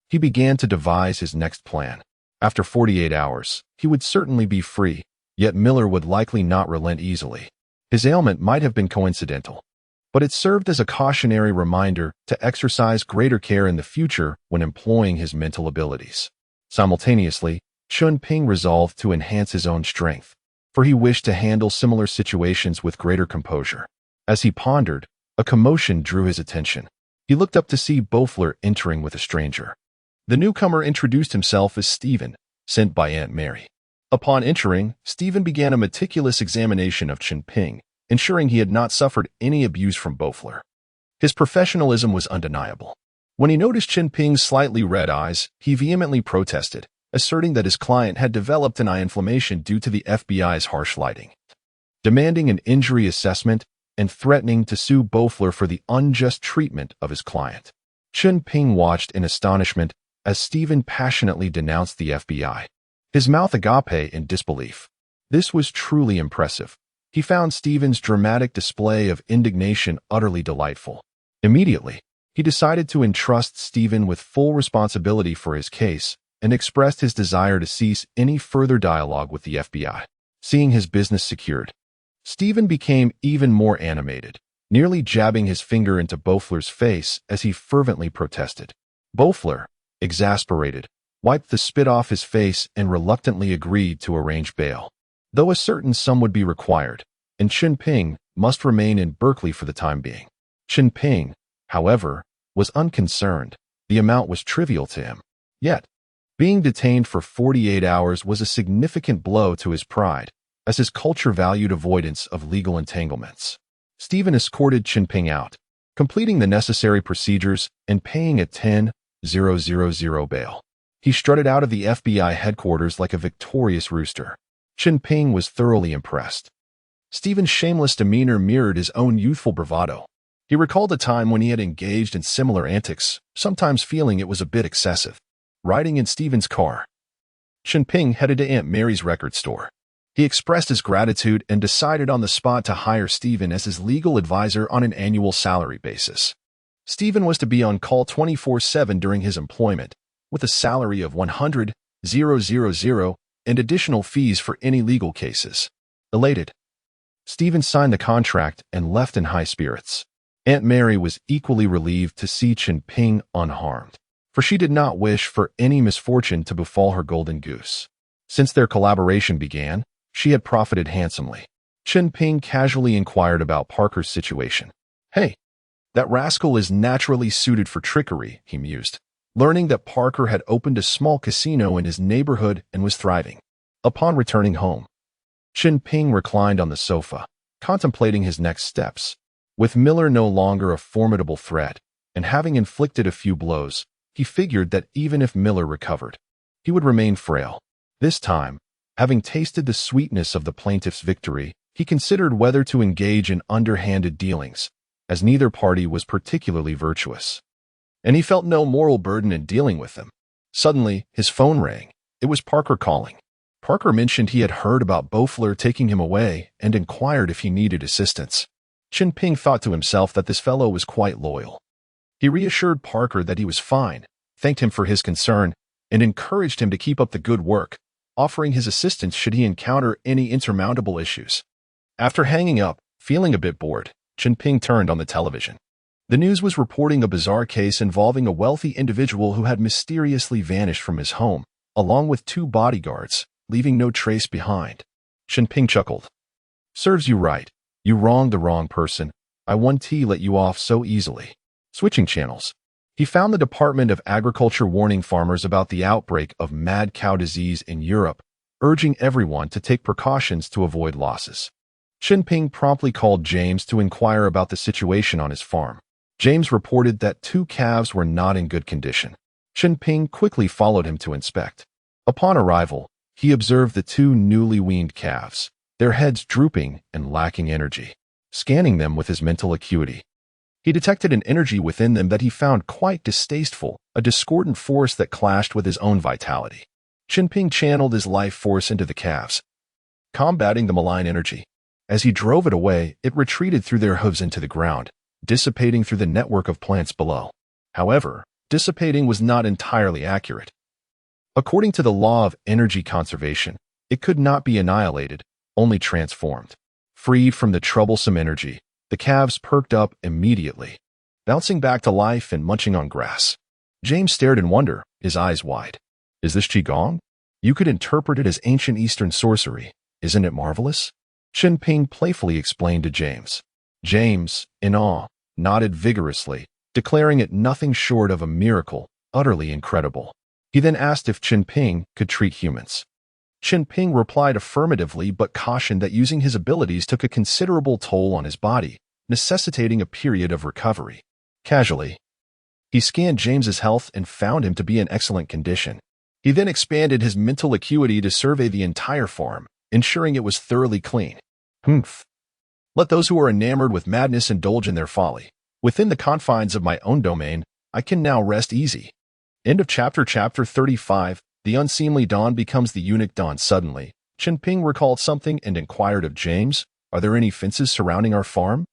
he began to devise his next plan. After 48 hours, he would certainly be free, yet Miller would likely not relent easily. His ailment might have been coincidental, but it served as a cautionary reminder to exercise greater care in the future when employing his mental abilities. Simultaneously, Chunping resolved to enhance his own strength, for he wished to handle similar situations with greater composure. As he pondered, a commotion drew his attention. He looked up to see Bofler entering with a stranger. The newcomer introduced himself as Stephen, sent by Aunt Mary. Upon entering, Stephen began a meticulous examination of Chen Ping, ensuring he had not suffered any abuse from Bofler. His professionalism was undeniable. When he noticed Chen Ping's slightly red eyes, he vehemently protested, asserting that his client had developed an eye inflammation due to the FBI's harsh lighting. Demanding an injury assessment and threatening to sue Bofler for the unjust treatment of his client. Chen Ping watched in astonishment as Stephen passionately denounced the FBI, his mouth agape in disbelief. This was truly impressive. He found Stephen's dramatic display of indignation utterly delightful. Immediately, he decided to entrust Stephen with full responsibility for his case and expressed his desire to cease any further dialogue with the FBI. Seeing his business secured, Stephen became even more animated, nearly jabbing his finger into Bofler's face as he fervently protested. Bofler, exasperated, wiped the spit off his face and reluctantly agreed to arrange bail, though a certain sum would be required, and Chen Ping must remain in Berkeley for the time being. Chen Ping, however, was unconcerned. The amount was trivial to him. Yet, being detained for 48 hours was a significant blow to his pride, as his culture valued avoidance of legal entanglements. Stephen escorted Chen Ping out, completing the necessary procedures and paying a 10,000 bail. He strutted out of the FBI headquarters like a victorious rooster. Chen Ping was thoroughly impressed. Stephen's shameless demeanor mirrored his own youthful bravado. He recalled a time when he had engaged in similar antics, sometimes feeling it was a bit excessive. Riding in Stephen's car, Chen Ping headed to Aunt Mary's record store. He expressed his gratitude and decided on the spot to hire Stephen as his legal advisor on an annual salary basis. Stephen was to be on call 24/7 during his employment, with a salary of 100,000 and additional fees for any legal cases. Elated, Stephen signed the contract and left in high spirits. Aunt Mary was equally relieved to see Chen Ping unharmed, for she did not wish for any misfortune to befall her golden goose. Since their collaboration began, she had profited handsomely. Chen Ping casually inquired about Parker's situation. "Hey, that rascal is naturally suited for trickery," he mused, learning that Parker had opened a small casino in his neighborhood and was thriving. Upon returning home, Chen Ping reclined on the sofa, contemplating his next steps. With Miller no longer a formidable threat, and having inflicted a few blows, he figured that even if Miller recovered, he would remain frail. This time, having tasted the sweetness of the plaintiff's victory, he considered whether to engage in underhanded dealings, as neither party was particularly virtuous. And he felt no moral burden in dealing with them. Suddenly, his phone rang. It was Parker calling. Parker mentioned he had heard about Bofler taking him away and inquired if he needed assistance. Chen Ping thought to himself that this fellow was quite loyal. He reassured Parker that he was fine, thanked him for his concern, and encouraged him to keep up the good work, offering his assistance should he encounter any insurmountable issues. After hanging up, feeling a bit bored, Chen Ping turned on the television. The news was reporting a bizarre case involving a wealthy individual who had mysteriously vanished from his home, along with 2 bodyguards, leaving no trace behind. Chen Ping chuckled. "Serves you right. You wronged the wrong person. I won't let you off so easily." Switching channels, he found the Department of Agriculture warning farmers about the outbreak of mad cow disease in Europe, urging everyone to take precautions to avoid losses. Chen Ping promptly called James to inquire about the situation on his farm. James reported that 2 calves were not in good condition. Chen Ping quickly followed him to inspect. Upon arrival, he observed the 2 newly weaned calves, their heads drooping and lacking energy. Scanning them with his mental acuity, he detected an energy within them that he found quite distasteful, a discordant force that clashed with his own vitality. Chunping channeled his life force into the calves, combating the malign energy. As he drove it away, it retreated through their hooves into the ground, dissipating through the network of plants below. However, dissipating was not entirely accurate. According to the law of energy conservation, it could not be annihilated, only transformed. Freed from the troublesome energy, the calves perked up immediately, bouncing back to life and munching on grass. James stared in wonder, his eyes wide. Is this Qigong? You could interpret it as ancient Eastern sorcery. Isn't it marvelous? Chen Ping playfully explained to James. James, in awe, nodded vigorously, declaring it nothing short of a miracle, utterly incredible. He then asked if Chen Ping could treat humans. Chen Ping replied affirmatively but cautioned that using his abilities took a considerable toll on his body, necessitating a period of recovery. Casually, he scanned James's health and found him to be in excellent condition. He then expanded his mental acuity to survey the entire farm, ensuring it was thoroughly clean. Humph. Let those who are enamored with madness indulge in their folly. Within the confines of my own domain, I can now rest easy. End of chapter 35. The unseemly Don becomes the eunuch Don. Suddenly, Chen Ping recalled something and inquired of James, "Are there any fences surrounding our farm?"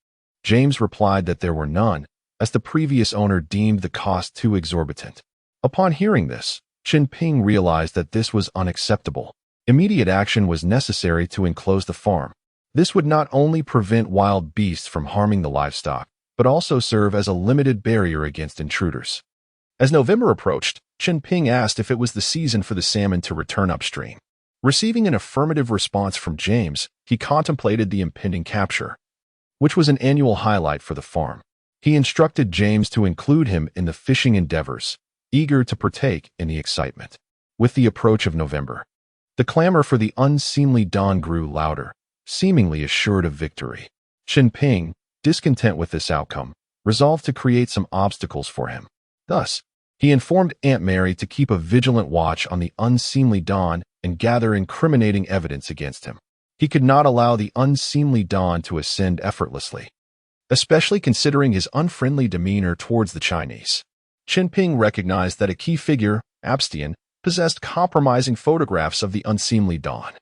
James replied that there were none, as the previous owner deemed the cost too exorbitant. Upon hearing this, Chen Ping realized that this was unacceptable. Immediate action was necessary to enclose the farm. This would not only prevent wild beasts from harming the livestock, but also serve as a limited barrier against intruders. As November approached, Chen Ping asked if it was the season for the salmon to return upstream. Receiving an affirmative response from James, he contemplated the impending capture, which was an annual highlight for the farm. He instructed James to include him in the fishing endeavors, eager to partake in the excitement. With the approach of November, the clamor for the unseemly Don grew louder, seemingly assured of victory. Chen Ping, discontent with this outcome, resolved to create some obstacles for him. Thus, he informed Aunt Mary to keep a vigilant watch on the unseemly Don and gather incriminating evidence against him. He could not allow the unseemly Don to ascend effortlessly, especially considering his unfriendly demeanor towards the Chinese. Chen Ping recognized that a key figure, Abstian, possessed compromising photographs of the unseemly Don.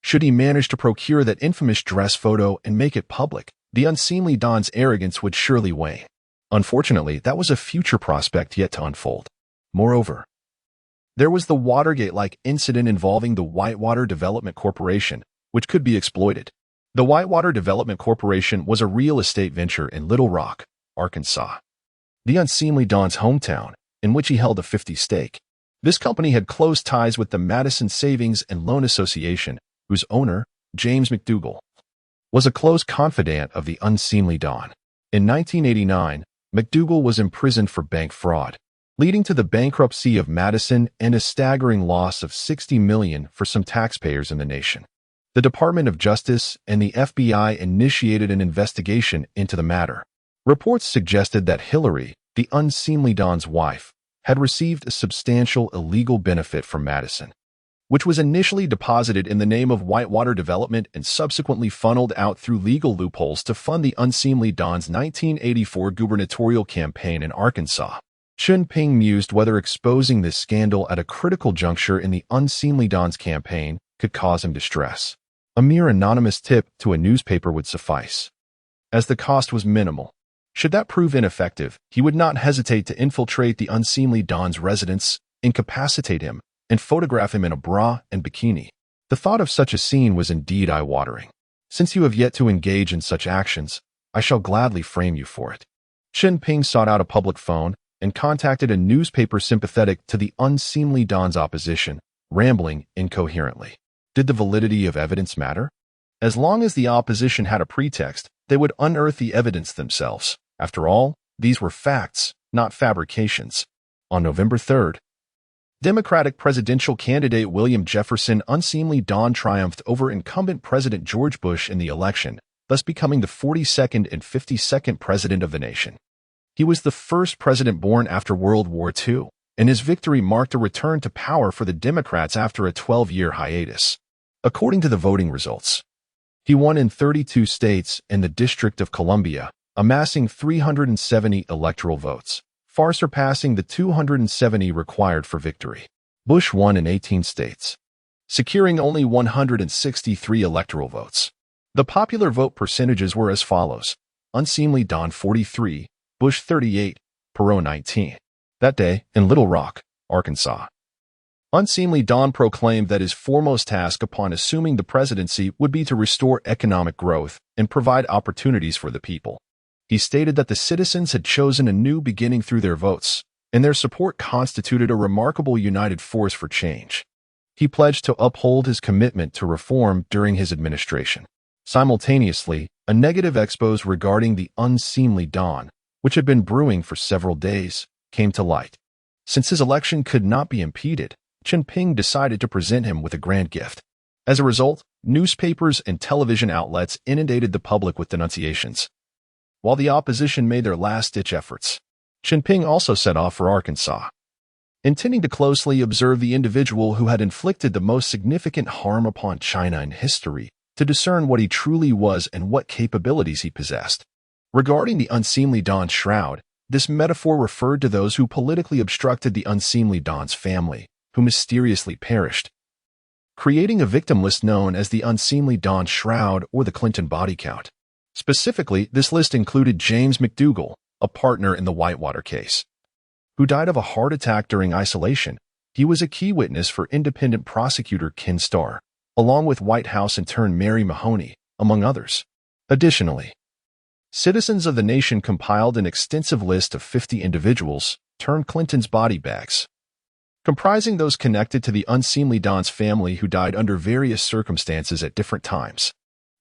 Should he manage to procure that infamous dress photo and make it public, the unseemly Don's arrogance would surely wane. Unfortunately, that was a future prospect yet to unfold. Moreover, there was the Watergate-like incident involving the Whitewater Development Corporation, which could be exploited. The Whitewater Development Corporation was a real estate venture in Little Rock, Arkansas, the unseemly Don's hometown, in which he held a 50% stake. This company had close ties with the Madison Savings and Loan Association, whose owner, James McDougall, was a close confidant of the unseemly Don. In 1989, McDougall was imprisoned for bank fraud, leading to the bankruptcy of Madison and a staggering loss of $60 million for some taxpayers in the nation. The Department of Justice and the FBI initiated an investigation into the matter. Reports suggested that Hillary, the unseemly Don's wife, had received a substantial illegal benefit from Madison, which was initially deposited in the name of Whitewater Development and subsequently funneled out through legal loopholes to fund the unseemly Don's 1984 gubernatorial campaign in Arkansas. Chen Ping mused whether exposing this scandal at a critical juncture in the unseemly Don's campaign could cause him distress. A mere anonymous tip to a newspaper would suffice, as the cost was minimal. Should that prove ineffective, he would not hesitate to infiltrate the unseemly Don's residence, incapacitate him, and photograph him in a bra and bikini. The thought of such a scene was indeed eye-watering. Since you have yet to engage in such actions, I shall gladly frame you for it. Chen Ping sought out a public phone and contacted a newspaper sympathetic to the unseemly Don's opposition, rambling incoherently. Did the validity of evidence matter? As long as the opposition had a pretext, they would unearth the evidence themselves. After all, these were facts, not fabrications. On November 3rd, Democratic presidential candidate William Jefferson unseemly Don triumphed over incumbent President George Bush in the election, thus becoming the 42nd and 52nd president of the nation. He was the first president born after World War II, and his victory marked a return to power for the Democrats after a 12-year hiatus. According to the voting results, he won in 32 states and the District of Columbia, amassing 370 electoral votes, far surpassing the 270 required for victory. Bush won in 18 states, securing only 163 electoral votes. The popular vote percentages were as follows: Unseemly Don 43, Bush 38, Perot 19. That day, in Little Rock, Arkansas, Unseemly Don proclaimed that his foremost task upon assuming the presidency would be to restore economic growth and provide opportunities for the people. He stated that the citizens had chosen a new beginning through their votes, and their support constituted a remarkable united force for change. He pledged to uphold his commitment to reform during his administration. Simultaneously, a negative expose regarding the unseemly Don, which had been brewing for several days, came to light. Since his election could not be impeded, Chen Ping decided to present him with a grand gift. As a result, newspapers and television outlets inundated the public with denunciations. While the opposition made their last-ditch efforts, Chen Ping also set off for Arkansas, intending to closely observe the individual who had inflicted the most significant harm upon China in history, to discern what he truly was and what capabilities he possessed. Regarding the unseemly Don's shroud, this metaphor referred to those who politically obstructed the unseemly Don's family, who mysteriously perished, creating a victim list known as the Unseemly Don Shroud or the Clinton Body Count. Specifically, this list included James McDougal, a partner in the Whitewater case, who died of a heart attack during isolation. He was a key witness for independent prosecutor Ken Starr, along with White House intern Mary Mahoney, among others. Additionally, citizens of the nation compiled an extensive list of 50 individuals, termed Clinton's body bags, comprising those connected to the unseemly Don's family who died under various circumstances at different times.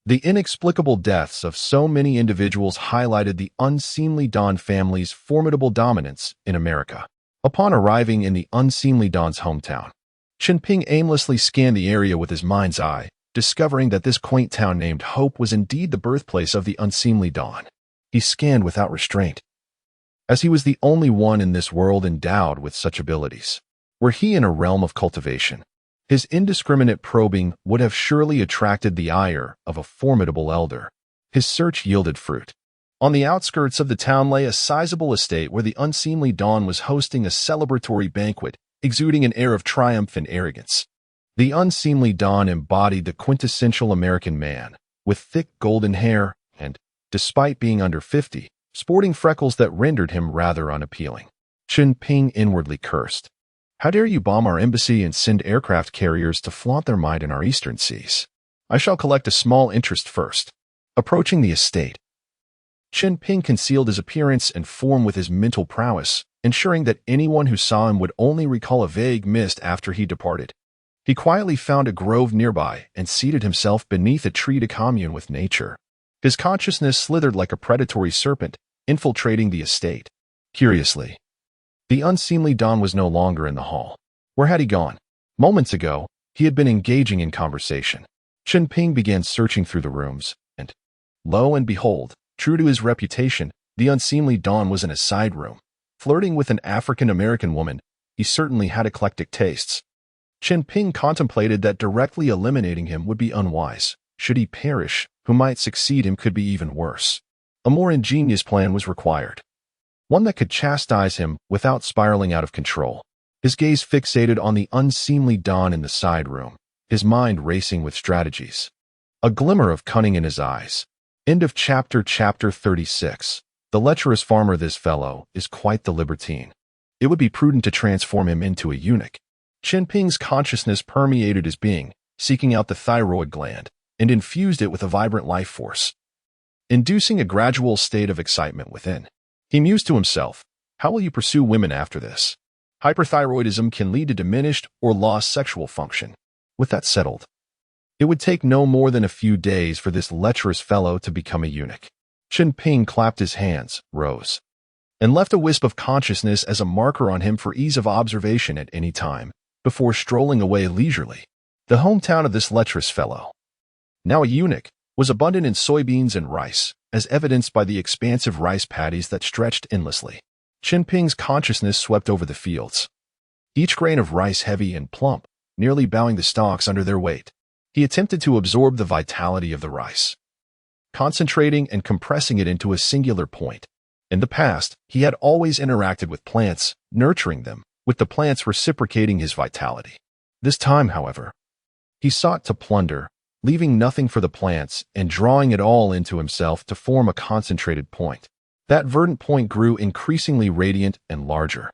The inexplicable deaths of so many individuals highlighted the unseemly Don family's formidable dominance in America. Upon arriving in the unseemly Don's hometown, Chen Ping aimlessly scanned the area with his mind's eye, discovering that this quaint town named Hope was indeed the birthplace of the unseemly Don. He scanned without restraint, as he was the only one in this world endowed with such abilities. Were he in a realm of cultivation, his indiscriminate probing would have surely attracted the ire of a formidable elder. His search yielded fruit. On the outskirts of the town lay a sizable estate where the unseemly Don was hosting a celebratory banquet, exuding an air of triumph and arrogance. The unseemly Don embodied the quintessential American man, with thick golden hair and, despite being under 50, sporting freckles that rendered him rather unappealing. Chen Ping inwardly cursed. How dare you bomb our embassy and send aircraft carriers to flaunt their might in our eastern seas? I shall collect a small interest first. Approaching the estate, Chen Ping concealed his appearance and form with his mental prowess, ensuring that anyone who saw him would only recall a vague mist after he departed. He quietly found a grove nearby and seated himself beneath a tree to commune with nature. His consciousness slithered like a predatory serpent, infiltrating the estate. Curiously, the unseemly Don was no longer in the hall. Where had he gone? Moments ago, he had been engaging in conversation. Chen Ping began searching through the rooms, and, lo and behold, true to his reputation, the unseemly Don was in a side room, flirting with an African-American woman. He certainly had eclectic tastes. Chen Ping contemplated that directly eliminating him would be unwise. Should he perish, who might succeed him could be even worse. A more ingenious plan was required, one that could chastise him without spiraling out of control. His gaze fixated on the unseemly Don in the side room, his mind racing with strategies, a glimmer of cunning in his eyes. End of chapter 36. The lecherous farmer. This fellow is quite the libertine. It would be prudent to transform him into a eunuch. Chen Ping's consciousness permeated his being, seeking out the thyroid gland, and infused it with a vibrant life force, inducing a gradual state of excitement within. He mused to himself, how will you pursue women after this? Hyperthyroidism can lead to diminished or lost sexual function. With that settled, it would take no more than a few days for this lecherous fellow to become a eunuch. Chen Ping clapped his hands, rose, and left a wisp of consciousness as a marker on him for ease of observation at any time, before strolling away leisurely. The hometown of this lecherous fellow, now a eunuch, was abundant in soybeans and rice, as evidenced by the expansive rice paddies that stretched endlessly. Chen Ping's consciousness swept over the fields, each grain of rice heavy and plump, nearly bowing the stalks under their weight. He attempted to absorb the vitality of the rice, concentrating and compressing it into a singular point. In the past, he had always interacted with plants, nurturing them, with the plants reciprocating his vitality. This time, however, he sought to plunder, leaving nothing for the plants and drawing it all into himself to form a concentrated point. That verdant point grew increasingly radiant and larger,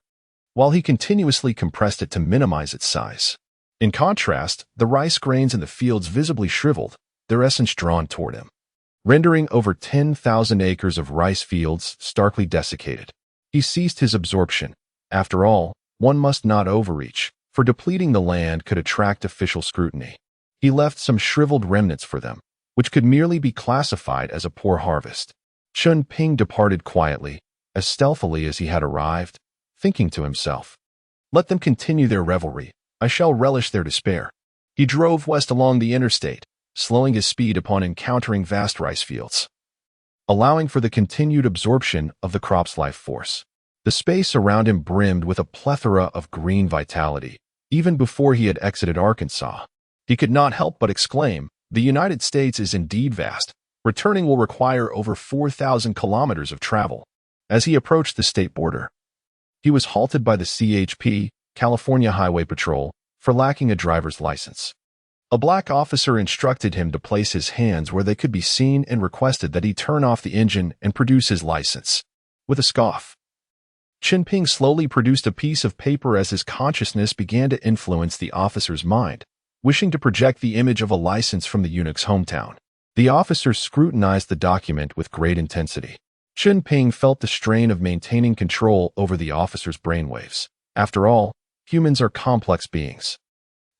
while he continuously compressed it to minimize its size. In contrast, the rice grains in the fields visibly shriveled, their essence drawn toward him, rendering over 10,000 acres of rice fields starkly desiccated. He ceased his absorption. After all, one must not overreach, for depleting the land could attract official scrutiny. He left some shriveled remnants for them, which could merely be classified as a poor harvest. Chunping departed quietly, as stealthily as he had arrived, thinking to himself, "Let them continue their revelry. I shall relish their despair." He drove west along the interstate, slowing his speed upon encountering vast rice fields, allowing for the continued absorption of the crop's life force. The space around him brimmed with a plethora of green vitality. Even before he had exited Arkansas, he could not help but exclaim, "The United States is indeed vast. Returning will require over 4,000 kilometers of travel." As he approached the state border, he was halted by the CHP, California Highway Patrol, for lacking a driver's license. A black officer instructed him to place his hands where they could be seen and requested that he turn off the engine and produce his license. With a scoff, Chen Ping slowly produced a piece of paper as his consciousness began to influence the officer's mind, wishing to project the image of a license from the eunuch's hometown. The officer scrutinized the document with great intensity. Chen Ping felt the strain of maintaining control over the officer's brainwaves. After all, humans are complex beings,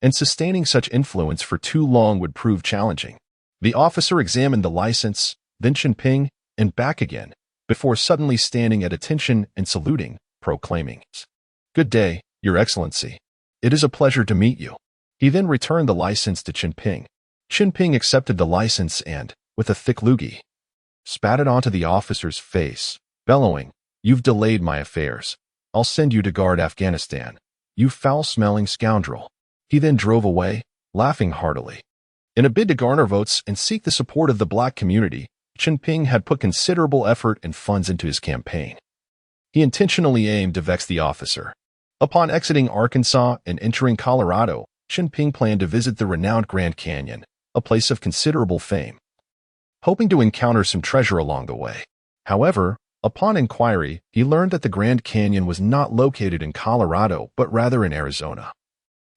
and sustaining such influence for too long would prove challenging. The officer examined the license, then Chen Ping, and back again, before suddenly standing at attention and saluting, proclaiming, "Good day, Your Excellency. It is a pleasure to meet you." He then returned the license to Chen Ping. Chen Ping accepted the license and, with a thick loogie, spat it onto the officer's face, bellowing, "You've delayed my affairs. I'll send you to guard Afghanistan, you foul-smelling scoundrel." He then drove away, laughing heartily. In a bid to garner votes and seek the support of the black community, Chen Ping had put considerable effort and funds into his campaign. He intentionally aimed to vex the officer. Upon exiting Arkansas and entering Colorado, Chen Ping planned to visit the renowned Grand Canyon, a place of considerable fame, hoping to encounter some treasure along the way. However, upon inquiry, he learned that the Grand Canyon was not located in Colorado, but rather in Arizona,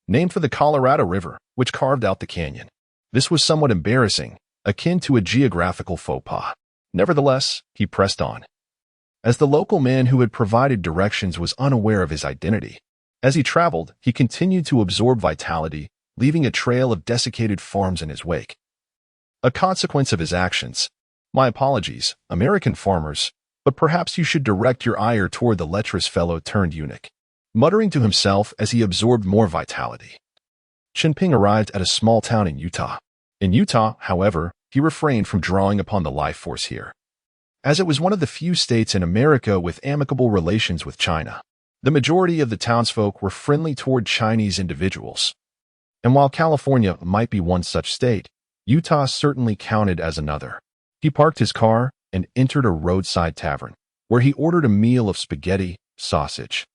named for the Colorado River, which carved out the canyon. This was somewhat embarrassing, akin to a geographical faux pas. Nevertheless, he pressed on, as the local man who had provided directions was unaware of his identity. As he traveled, he continued to absorb vitality, leaving a trail of desiccated farms in his wake. A consequence of his actions. My apologies, American farmers, but perhaps you should direct your ire toward the lecherous fellow turned eunuch, muttering to himself as he absorbed more vitality. Chen Ping arrived at a small town in Utah. In Utah, however, he refrained from drawing upon the life force here, as it was one of the few states in America with amicable relations with China. The majority of the townsfolk were friendly toward Chinese individuals, and while California might be one such state, Utah certainly counted as another. He parked his car and entered a roadside tavern, where he ordered a meal of spaghetti, sausage,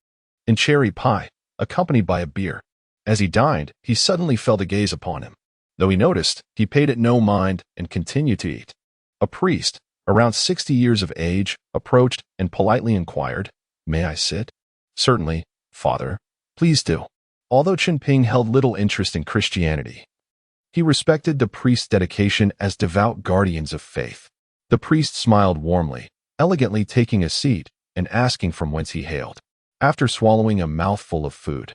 and cherry pie, accompanied by a beer. As he dined, he suddenly felt a gaze upon him. Though he noticed, he paid it no mind and continued to eat. A priest, around 60 years of age, approached and politely inquired, "May I sit?" "Certainly, Father. Please do." Although Chen Ping held little interest in Christianity, he respected the priest's dedication as devout guardians of faith. The priest smiled warmly, elegantly taking a seat and asking from whence he hailed. After swallowing a mouthful of food,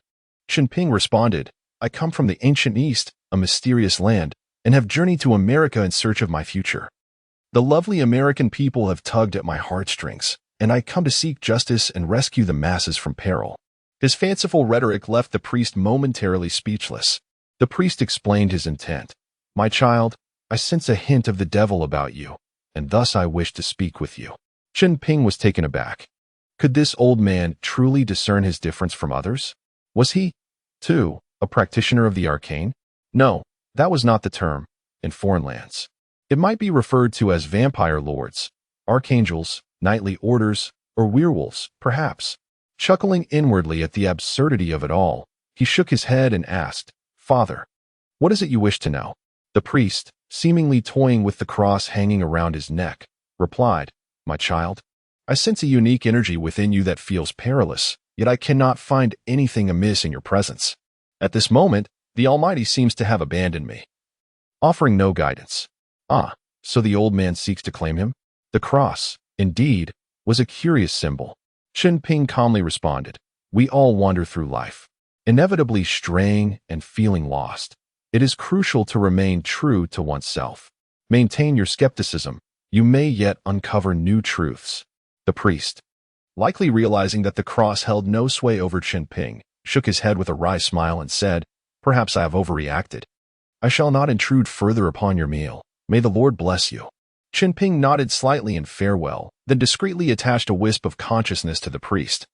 Chen Ping responded, "I come from the ancient East, a mysterious land, and have journeyed to America in search of my future. The lovely American people have tugged at my heartstrings, and I come to seek justice and rescue the masses from peril." His fanciful rhetoric left the priest momentarily speechless. The priest explained his intent. "My child, I sense a hint of the devil about you, and thus I wish to speak with you." Chen Ping was taken aback. Could this old man truly discern his difference from others? Was he, too, a practitioner of the arcane? No, that was not the term, in foreign lands. It might be referred to as vampire lords, archangels, knightly orders, or werewolves, perhaps. Chuckling inwardly at the absurdity of it all, he shook his head and asked, "Father, what is it you wish to know?" The priest, seemingly toying with the cross hanging around his neck, replied, "My child, I sense a unique energy within you that feels perilous, yet I cannot find anything amiss in your presence. At this moment, the Almighty seems to have abandoned me, offering no guidance." "Ah, so the old man seeks to claim him?" The cross, indeed, was a curious symbol. Chen Ping calmly responded, "We all wander through life, inevitably straying and feeling lost. It is crucial to remain true to oneself. Maintain your skepticism. You may yet uncover new truths." The priest, likely realizing that the cross held no sway over Chen Ping, shook his head with a wry smile and said, "Perhaps I have overreacted. I shall not intrude further upon your meal. May the Lord bless you." Chen Ping nodded slightly in farewell, then discreetly attached a wisp of consciousness to the priest.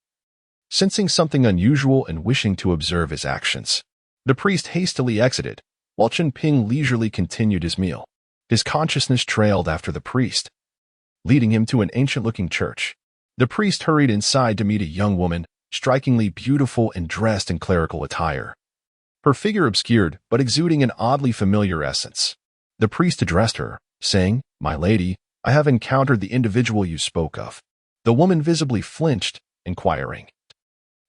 Sensing something unusual and wishing to observe his actions, the priest hastily exited, while Chen Ping leisurely continued his meal. His consciousness trailed after the priest, leading him to an ancient-looking church. The priest hurried inside to meet a young woman, strikingly beautiful and dressed in clerical attire. Her figure obscured, but exuding an oddly familiar essence. The priest addressed her, saying, "My lady, I have encountered the individual you spoke of." The woman visibly flinched, inquiring,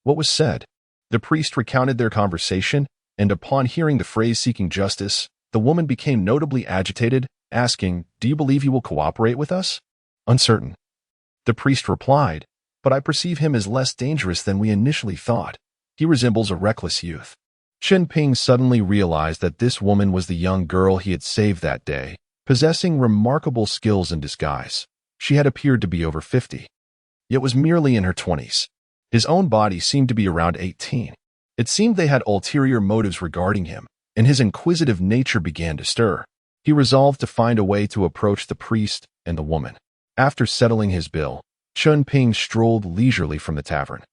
"What was said?" The priest recounted their conversation, and upon hearing the phrase "seeking justice," the woman became notably agitated, asking, "Do you believe he will cooperate with us?" "Uncertain." The priest replied, "But I perceive him as less dangerous than we initially thought. He resembles a reckless youth." Chen Ping suddenly realized that this woman was the young girl he had saved that day, possessing remarkable skills in disguise. She had appeared to be over 50, yet was merely in her 20s. His own body seemed to be around 18. It seemed they had ulterior motives regarding him, and his inquisitive nature began to stir. He resolved to find a way to approach the priest and the woman. After settling his bill, Chun Ping strolled leisurely from the tavern,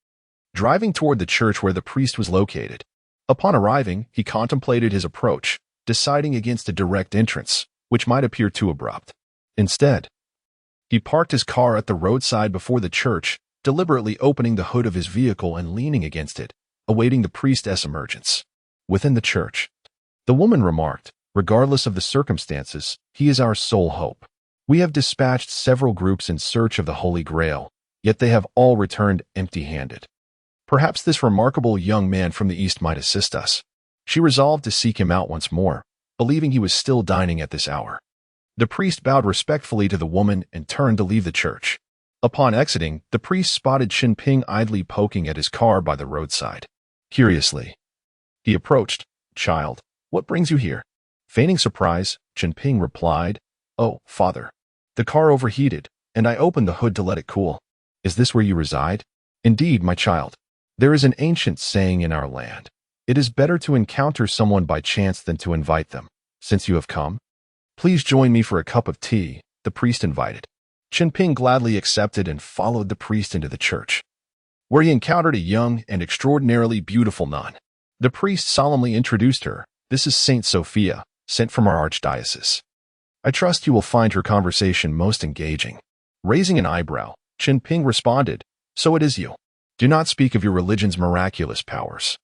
driving toward the church where the priest was located. Upon arriving, he contemplated his approach, deciding against a direct entrance, which might appear too abrupt. Instead, he parked his car at the roadside before the church, deliberately opening the hood of his vehicle and leaning against it, awaiting the priest's emergence. Within the church, the woman remarked, "Regardless of the circumstances, he is our sole hope. We have dispatched several groups in search of the Holy Grail, yet they have all returned empty-handed. Perhaps this remarkable young man from the East might assist us." She resolved to seek him out once more, believing he was still dining at this hour. The priest bowed respectfully to the woman and turned to leave the church. Upon exiting, the priest spotted Chen Ping idly poking at his car by the roadside. Curiously, he approached. "Child, what brings you here?" Feigning surprise, Chen Ping replied, "Oh, father, the car overheated, and I opened the hood to let it cool." "Is this where you reside?" "Indeed, my child. There is an ancient saying in our land. It is better to encounter someone by chance than to invite them. Since you have come, please join me for a cup of tea," the priest invited. Chen Ping gladly accepted and followed the priest into the church, where he encountered a young and extraordinarily beautiful nun. The priest solemnly introduced her. "This is Saint Sophia, sent from our archdiocese. I trust you will find her conversation most engaging." Raising an eyebrow, Chen Ping responded, "So it is you. Do not speak of your religion's miraculous powers.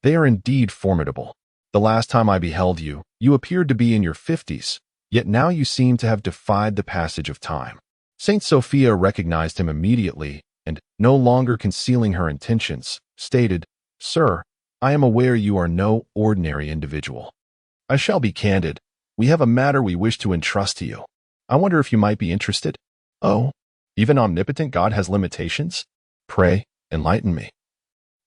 They are indeed formidable. The last time I beheld you, you appeared to be in your 50s, yet now you seem to have defied the passage of time." Saint Sophia recognized him immediately and, no longer concealing her intentions, stated, "Sir, I am aware you are no ordinary individual. I shall be candid. We have a matter we wish to entrust to you. I wonder if you might be interested." "Oh, even omnipotent God has limitations? Pray, enlighten me."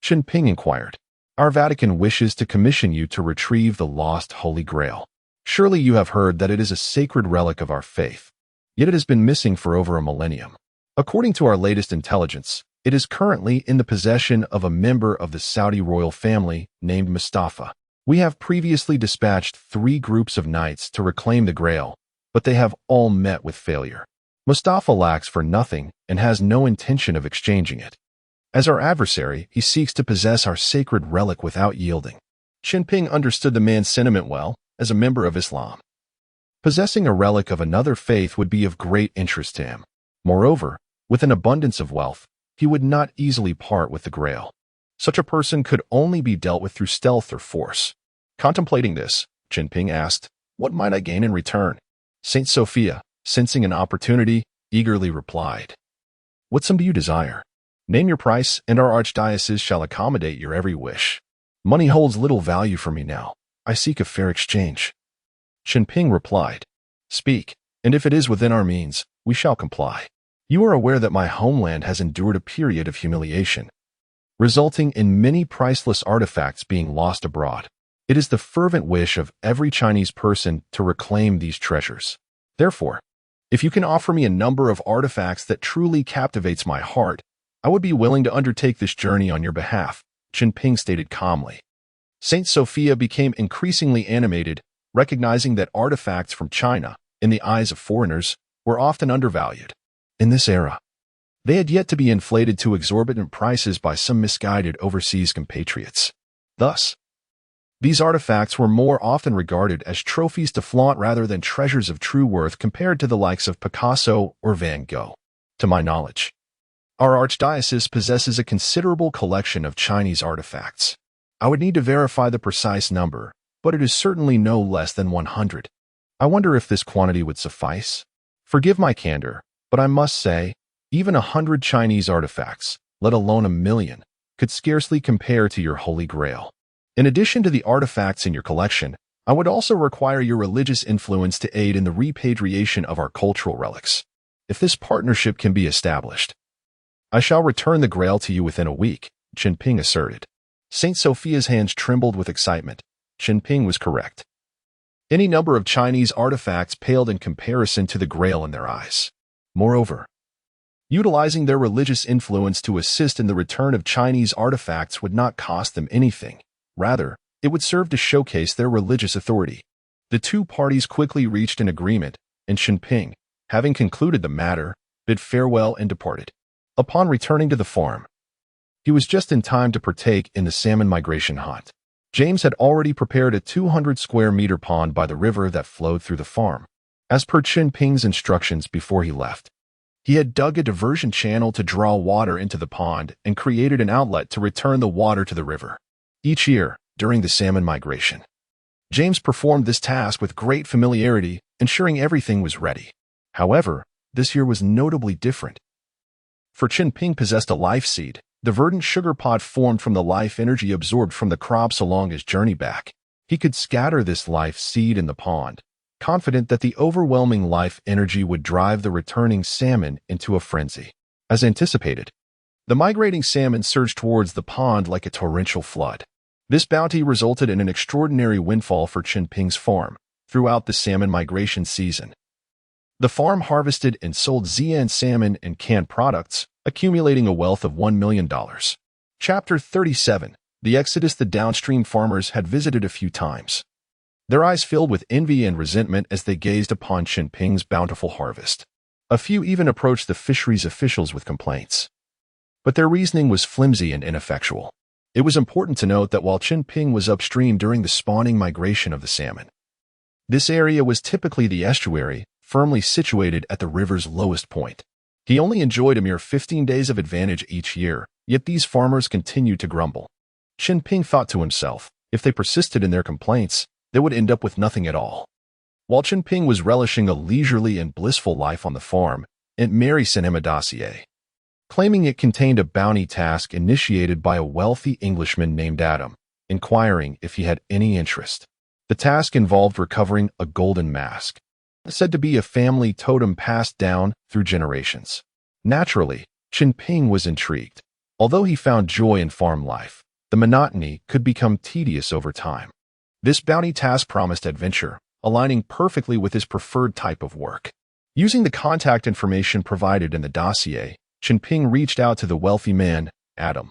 Chen Ping inquired. "Our Vatican wishes to commission you to retrieve the lost Holy Grail. Surely you have heard that it is a sacred relic of our faith, yet it has been missing for over a millennium. According to our latest intelligence, it is currently in the possession of a member of the Saudi royal family named Mustafa. We have previously dispatched 3 groups of knights to reclaim the Grail, but they have all met with failure. Mustafa lacks for nothing and has no intention of exchanging it. As our adversary, he seeks to possess our sacred relic without yielding." Chen Ping understood the man's sentiment well. As a member of Islam, possessing a relic of another faith would be of great interest to him. Moreover, with an abundance of wealth, he would not easily part with the Grail. Such a person could only be dealt with through stealth or force. Contemplating this, Chen Ping asked, "What might I gain in return?" Saint Sophia, sensing an opportunity, eagerly replied, "What sum do you desire? Name your price, and our archdiocese shall accommodate your every wish. Money holds little value for me now. I seek a fair exchange." Chen Ping replied, "Speak, and if it is within our means, we shall comply. You are aware that my homeland has endured a period of humiliation, resulting in many priceless artifacts being lost abroad. It is the fervent wish of every Chinese person to reclaim these treasures. Therefore, if you can offer me a number of artifacts that truly captivates my heart, I would be willing to undertake this journey on your behalf," Chen Ping stated calmly. Saint Sophia became increasingly animated, recognizing that artifacts from China, in the eyes of foreigners, were often undervalued. In this era, they had yet to be inflated to exorbitant prices by some misguided overseas compatriots. Thus, these artifacts were more often regarded as trophies to flaunt rather than treasures of true worth compared to the likes of Picasso or Van Gogh. To my knowledge, our archdiocese possesses a considerable collection of Chinese artifacts. I would need to verify the precise number, but it is certainly no less than 100. I wonder if this quantity would suffice? Forgive my candor, but I must say, even 100 Chinese artifacts, let alone 1,000,000, could scarcely compare to your Holy Grail. In addition to the artifacts in your collection, I would also require your religious influence to aid in the repatriation of our cultural relics. If this partnership can be established, I shall return the Grail to you within a week," Chen Ping asserted. Saint Sophia's hands trembled with excitement. Chen Ping was correct. Any number of Chinese artifacts paled in comparison to the Grail in their eyes. Moreover, utilizing their religious influence to assist in the return of Chinese artifacts would not cost them anything. Rather, it would serve to showcase their religious authority. The two parties quickly reached an agreement, and Chen Ping, having concluded the matter, bid farewell and departed. Upon returning to the farm, he was just in time to partake in the salmon migration hunt. James had already prepared a 200-square-meter pond by the river that flowed through the farm. As per Chen Ping's instructions before he left, he had dug a diversion channel to draw water into the pond and created an outlet to return the water to the river. Each year, during the salmon migration, James performed this task with great familiarity, ensuring everything was ready. However, this year was notably different. For Chen Ping possessed a life seed, the verdant sugar pod formed from the life energy absorbed from the crops along his journey back. He could scatter this life seed in the pond, confident that the overwhelming life energy would drive the returning salmon into a frenzy. As anticipated, the migrating salmon surged towards the pond like a torrential flood. This bounty resulted in an extraordinary windfall for Chen Ping's farm throughout the salmon migration season. The farm harvested and sold Xi'an salmon and canned products, accumulating a wealth of $1 million. Chapter 37. The Exodus. The downstream farmers had visited a few times, their eyes filled with envy and resentment as they gazed upon Chen Ping's bountiful harvest. A few even approached the fisheries officials with complaints, but their reasoning was flimsy and ineffectual. It was important to note that while Chen Ping was upstream during the spawning migration of the salmon, this area was typically the estuary, firmly situated at the river's lowest point. He only enjoyed a mere 15 days of advantage each year, yet these farmers continued to grumble. Chen Ping thought to himself, if they persisted in their complaints, they would end up with nothing at all. While Chen Ping was relishing a leisurely and blissful life on the farm, Aunt Mary sent him a dossier, claiming it contained a bounty task initiated by a wealthy Englishman named Adam, inquiring if he had any interest. The task involved recovering a golden mask, said to be a family totem passed down through generations. Naturally, Chen Ping was intrigued. Although he found joy in farm life, the monotony could become tedious over time. This bounty task promised adventure, aligning perfectly with his preferred type of work. Using the contact information provided in the dossier, Chen Ping reached out to the wealthy man, Adam,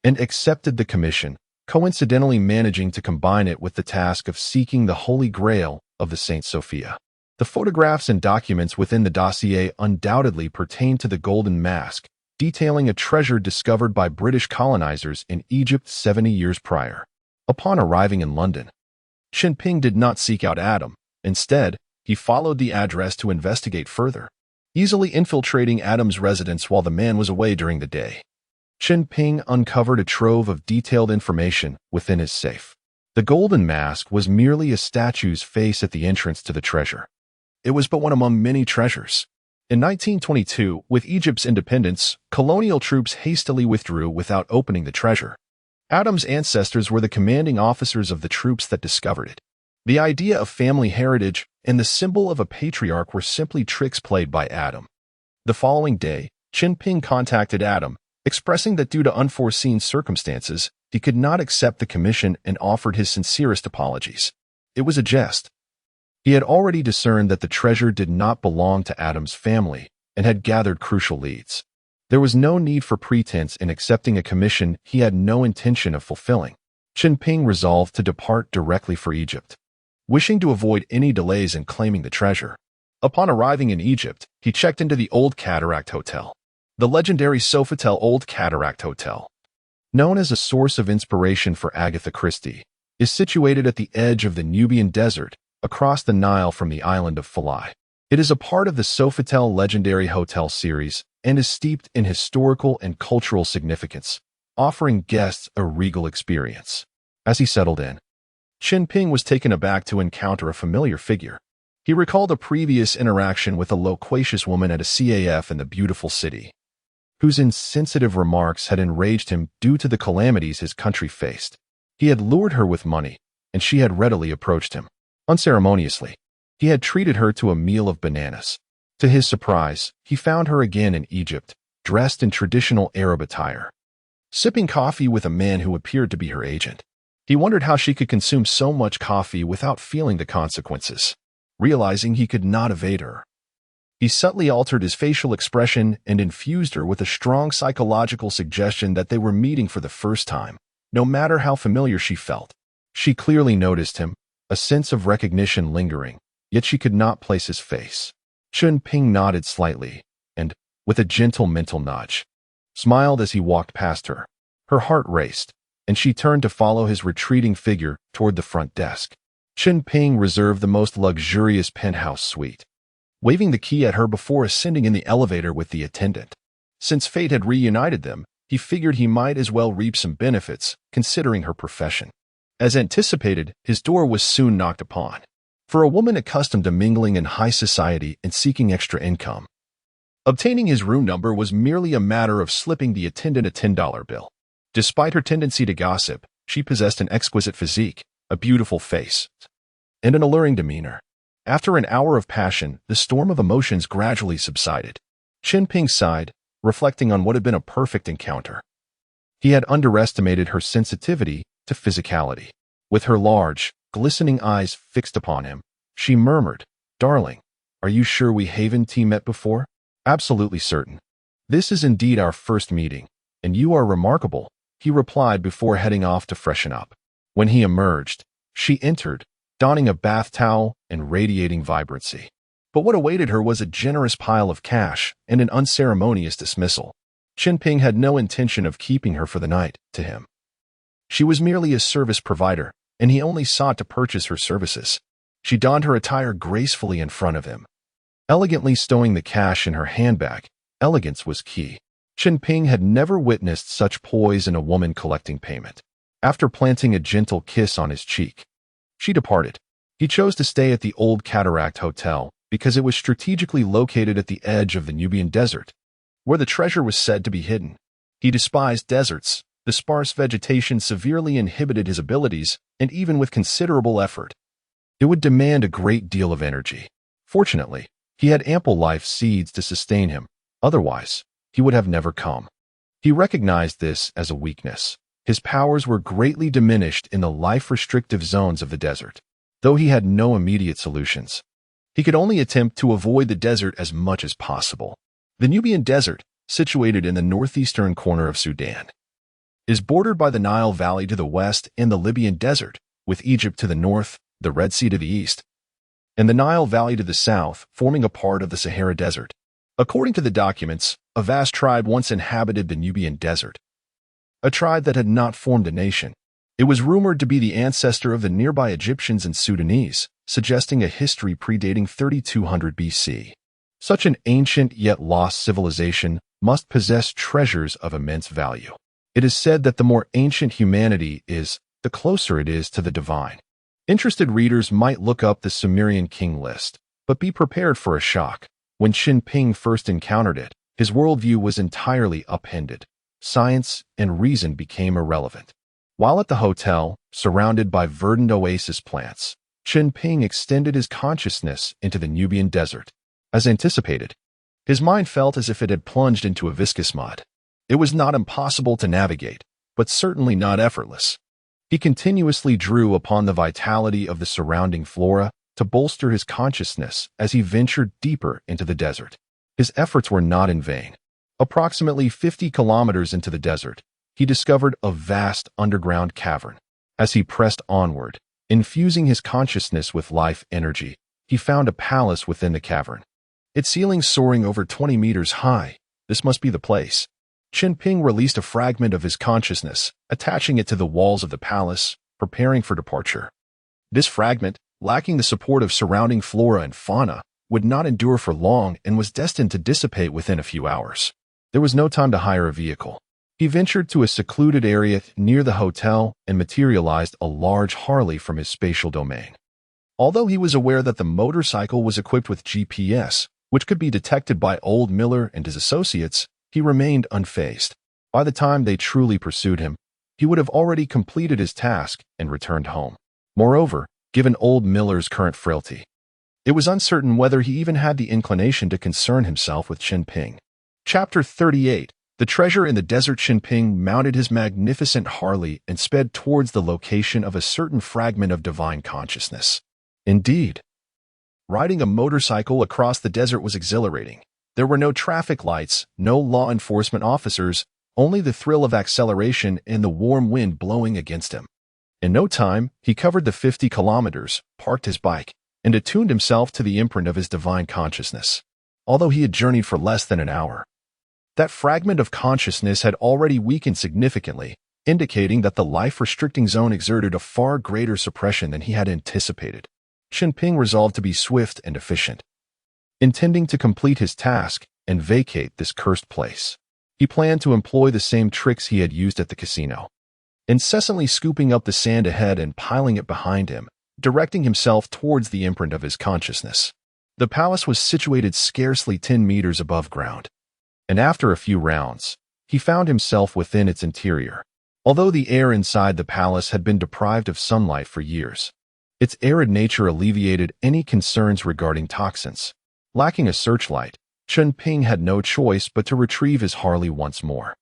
and accepted the commission, coincidentally managing to combine it with the task of seeking the Holy Grail of the Saint Sophia. The photographs and documents within the dossier undoubtedly pertain to the Golden Mask, detailing a treasure discovered by British colonizers in Egypt 70 years prior. Upon arriving in London, Chen Ping did not seek out Adam. Instead, he followed the address to investigate further. easily infiltrating Adam's residence while the man was away during the day. Chen Ping uncovered a trove of detailed information within his safe. The golden mask was merely a statue's face at the entrance to the treasure. It was but one among many treasures. In 1922, with Egypt's independence, colonial troops hastily withdrew without opening the treasure. Adam's ancestors were the commanding officers of the troops that discovered it. The idea of family heritage and the symbol of a patriarch were simply tricks played by Adam. The following day, Chunping contacted Adam, expressing that due to unforeseen circumstances, he could not accept the commission and offered his sincerest apologies. It was a jest. He had already discerned that the treasure did not belong to Adam's family and had gathered crucial leads. There was no need for pretense in accepting a commission he had no intention of fulfilling. Chunping resolved to depart directly for Egypt, wishing to avoid any delays in claiming the treasure. Upon arriving in Egypt, he checked into the Old Cataract Hotel. The legendary Sofitel Old Cataract Hotel, known as a source of inspiration for Agatha Christie, is situated at the edge of the Nubian Desert, across the Nile from the island of Philae. It is a part of the Sofitel Legendary Hotel series and is steeped in historical and cultural significance, offering guests a regal experience. As he settled in, Chunping was taken aback to encounter a familiar figure. He recalled a previous interaction with a loquacious woman at a CAF in the beautiful city, whose insensitive remarks had enraged him due to the calamities his country faced. He had lured her with money, and she had readily approached him. Unceremoniously, he had treated her to a meal of bananas. To his surprise, he found her again in Egypt, dressed in traditional Arab attire, sipping coffee with a man who appeared to be her agent. He wondered how she could consume so much coffee without feeling the consequences. Realizing he could not evade her, he subtly altered his facial expression and infused her with a strong psychological suggestion that they were meeting for the first time, no matter how familiar she felt. She clearly noticed him, a sense of recognition lingering, yet she could not place his face. Chunping nodded slightly and, with a gentle mental nudge, smiled as he walked past her. Her heart raced, and she turned to follow his retreating figure toward the front desk. Chunping reserved the most luxurious penthouse suite, waving the key at her before ascending in the elevator with the attendant. Since fate had reunited them, he figured he might as well reap some benefits, considering her profession. As anticipated, his door was soon knocked upon. For a woman accustomed to mingling in high society and seeking extra income, obtaining his room number was merely a matter of slipping the attendant a $10 bill. Despite her tendency to gossip, she possessed an exquisite physique, a beautiful face, and an alluring demeanor. After an hour of passion, the storm of emotions gradually subsided. Chunping sighed, reflecting on what had been a perfect encounter. He had underestimated her sensitivity to physicality. With her large, glistening eyes fixed upon him, she murmured, "Darling, are you sure we haven't met before?" "Absolutely certain. This is indeed our first meeting, and you are remarkable," he replied before heading off to freshen up. When he emerged, she entered, donning a bath towel and radiating vibrancy. But what awaited her was a generous pile of cash and an unceremonious dismissal. Chunping had no intention of keeping her for the night, to him. She was merely a service provider, and he only sought to purchase her services. She donned her attire gracefully in front of him, elegantly stowing the cash in her handbag. Elegance was key. Chunping had never witnessed such poise in a woman collecting payment. After planting a gentle kiss on his cheek, she departed. He chose to stay at the Old Cataract Hotel because it was strategically located at the edge of the Nubian Desert, where the treasure was said to be hidden. He despised deserts. The sparse vegetation severely inhibited his abilities, and even with considerable effort, it would demand a great deal of energy. Fortunately, he had ample life seeds to sustain him. Otherwise, he would have never come. He recognized this as a weakness. His powers were greatly diminished in the life-restrictive zones of the desert. Though he had no immediate solutions, he could only attempt to avoid the desert as much as possible. The Nubian Desert, situated in the northeastern corner of Sudan, is bordered by the Nile Valley to the west and the Libyan Desert, with Egypt to the north, the Red Sea to the east, and the Nile Valley to the south, forming a part of the Sahara Desert. According to the documents, a vast tribe once inhabited the Nubian Desert, a tribe that had not formed a nation. It was rumored to be the ancestor of the nearby Egyptians and Sudanese, suggesting a history predating 3200 BC. Such an ancient yet lost civilization must possess treasures of immense value. It is said that the more ancient humanity is, the closer it is to the divine. Interested readers might look up the Sumerian king list, but be prepared for a shock. When Chen Ping first encountered it, his worldview was entirely upended. Science and reason became irrelevant. While at the hotel, surrounded by verdant oasis plants, Chen Ping extended his consciousness into the Nubian desert. As anticipated, his mind felt as if it had plunged into a viscous mud. It was not impossible to navigate, but certainly not effortless. He continuously drew upon the vitality of the surrounding flora to bolster his consciousness as he ventured deeper into the desert. His efforts were not in vain. Approximately 50 kilometers into the desert, he discovered a vast underground cavern. As he pressed onward, infusing his consciousness with life energy, he found a palace within the cavern. Its ceiling soaring over 20 meters high. This must be the place. Chunping released a fragment of his consciousness, attaching it to the walls of the palace, preparing for departure. This fragment, lacking the support of surrounding flora and fauna, would not endure for long and was destined to dissipate within a few hours. There was no time to hire a vehicle. He ventured to a secluded area near the hotel and materialized a large Harley from his spatial domain. Although he was aware that the motorcycle was equipped with GPS, which could be detected by old Miller and his associates, he remained unfazed. By the time they truly pursued him, he would have already completed his task and returned home. Moreover, given old Miller's current frailty, it was uncertain whether he even had the inclination to concern himself with Chen Ping. Chapter 38. The treasure in the desert. Chen Ping mounted his magnificent Harley and sped towards the location of a certain fragment of divine consciousness. Indeed, riding a motorcycle across the desert was exhilarating. There were no traffic lights, no law enforcement officers, only the thrill of acceleration and the warm wind blowing against him. In no time, he covered the 50 kilometers, parked his bike, and attuned himself to the imprint of his divine consciousness. Although he had journeyed for less than an hour, that fragment of consciousness had already weakened significantly, indicating that the life-restricting zone exerted a far greater suppression than he had anticipated. Chunping resolved to be swift and efficient. Intending to complete his task and vacate this cursed place, he planned to employ the same tricks he had used at the casino, incessantly scooping up the sand ahead and piling it behind him, directing himself towards the imprint of his consciousness. The palace was situated scarcely 10 meters above ground, and after a few rounds, he found himself within its interior. Although the air inside the palace had been deprived of sunlight for years, its arid nature alleviated any concerns regarding toxins. Lacking a searchlight, Chunping had no choice but to retrieve his Harley once more.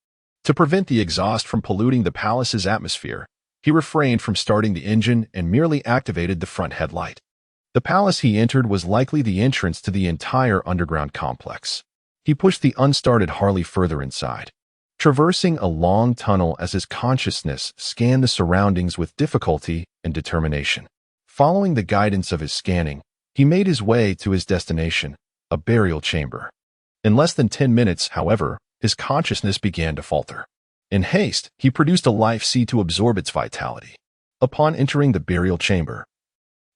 To prevent the exhaust from polluting the palace's atmosphere, he refrained from starting the engine and merely activated the front headlight. The palace he entered was likely the entrance to the entire underground complex. He pushed the unstarted Harley further inside, traversing a long tunnel as his consciousness scanned the surroundings with difficulty and determination. Following the guidance of his scanning, he made his way to his destination, a burial chamber. In less than 10 minutes, however, his consciousness began to falter. In haste, he produced a life seed to absorb its vitality. Upon entering the burial chamber,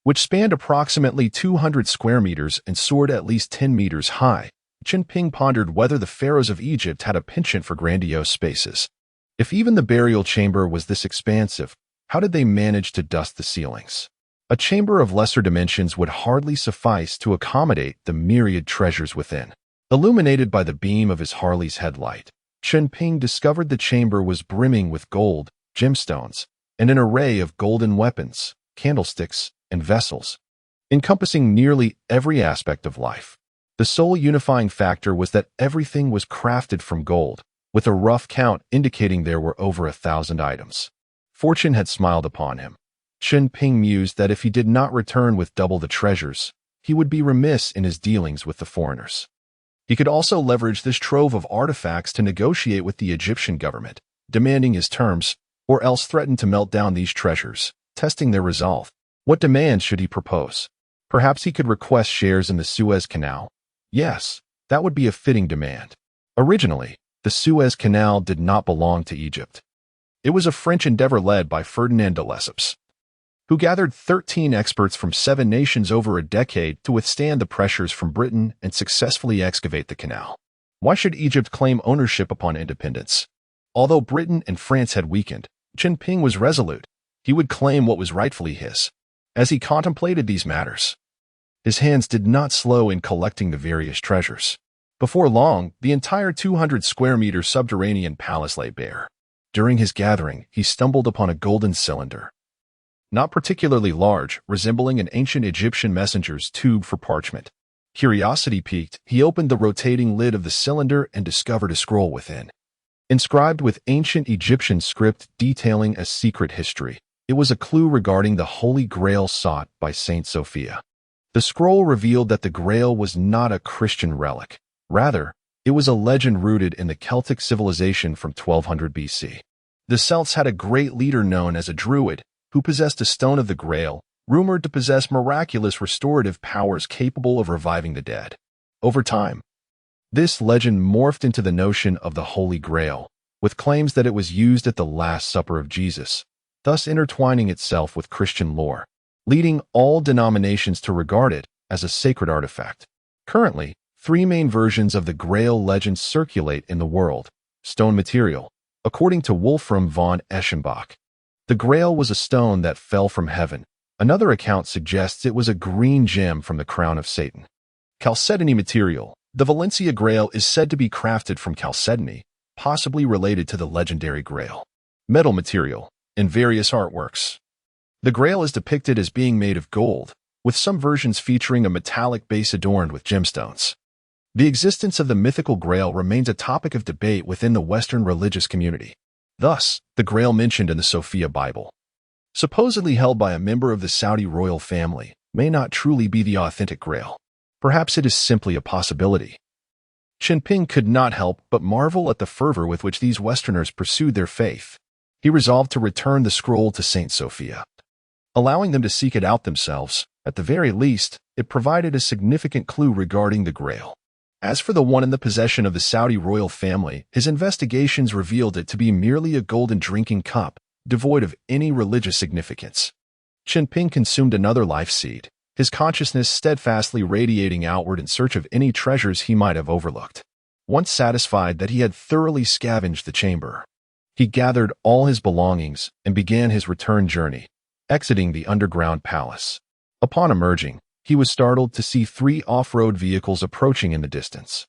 which spanned approximately 200 square meters and soared at least 10 meters high, Chunping pondered whether the pharaohs of Egypt had a penchant for grandiose spaces. If even the burial chamber was this expansive, how did they manage to dust the ceilings? A chamber of lesser dimensions would hardly suffice to accommodate the myriad treasures within. Illuminated by the beam of his Harley's headlight, Chunping discovered the chamber was brimming with gold, gemstones, and an array of golden weapons, candlesticks, and vessels, encompassing nearly every aspect of life. The sole unifying factor was that everything was crafted from gold, with a rough count indicating there were over 1,000 items. Fortune had smiled upon him. Chunping mused that if he did not return with double the treasures, he would be remiss in his dealings with the foreigners. He could also leverage this trove of artifacts to negotiate with the Egyptian government, demanding his terms, or else threaten to melt down these treasures, testing their resolve. What demands should he propose? Perhaps he could request shares in the Suez Canal. Yes, that would be a fitting demand. Originally, the Suez Canal did not belong to Egypt. It was a French endeavor led by Ferdinand de Lesseps. who gathered 13 experts from 7 nations over a decade to withstand the pressures from Britain and successfully excavate the canal. Why should Egypt claim ownership upon independence? Although Britain and France had weakened, Chen Ping was resolute. He would claim what was rightfully his. As he contemplated these matters, his hands did not slow in collecting the various treasures. Before long, the entire 200-square-meter subterranean palace lay bare. During his gathering, he stumbled upon a golden cylinder. Not particularly large, resembling an ancient Egyptian messenger's tube for parchment. Curiosity piqued, he opened the rotating lid of the cylinder and discovered a scroll within. Inscribed with ancient Egyptian script detailing a secret history, it was a clue regarding the Holy Grail sought by Saint Sophia. The scroll revealed that the Grail was not a Christian relic. Rather, it was a legend rooted in the Celtic civilization from 1200 BC. The Celts had a great leader known as a druid, who possessed a stone of the Grail, rumored to possess miraculous restorative powers capable of reviving the dead. Over time, this legend morphed into the notion of the Holy Grail, with claims that it was used at the Last Supper of Jesus, thus intertwining itself with Christian lore, leading all denominations to regard it as a sacred artifact. Currently, 3 main versions of the Grail legend circulate in the world. Stone material. According to Wolfram von Eschenbach, the Grail was a stone that fell from heaven. Another account suggests it was a green gem from the crown of Satan. Chalcedony material. The Valencia Grail is said to be crafted from chalcedony, possibly related to the legendary Grail. Metal material. In various artworks, the Grail is depicted as being made of gold, with some versions featuring a metallic base adorned with gemstones. The existence of the mythical Grail remains a topic of debate within the Western religious community. Thus, the Grail mentioned in the Sophia Bible, supposedly held by a member of the Saudi royal family, may not truly be the authentic Grail. Perhaps it is simply a possibility. Chen Ping could not help but marvel at the fervor with which these Westerners pursued their faith. He resolved to return the scroll to Saint Sophia. Allowing them to seek it out themselves, at the very least, it provided a significant clue regarding the Grail. As for the one in the possession of the Saudi royal family, his investigations revealed it to be merely a golden drinking cup, devoid of any religious significance. Chen Ping consumed another life seed, his consciousness steadfastly radiating outward in search of any treasures he might have overlooked. Once satisfied that he had thoroughly scavenged the chamber, he gathered all his belongings and began his return journey, exiting the underground palace. Upon emerging, he was startled to see 3 off-road vehicles approaching in the distance.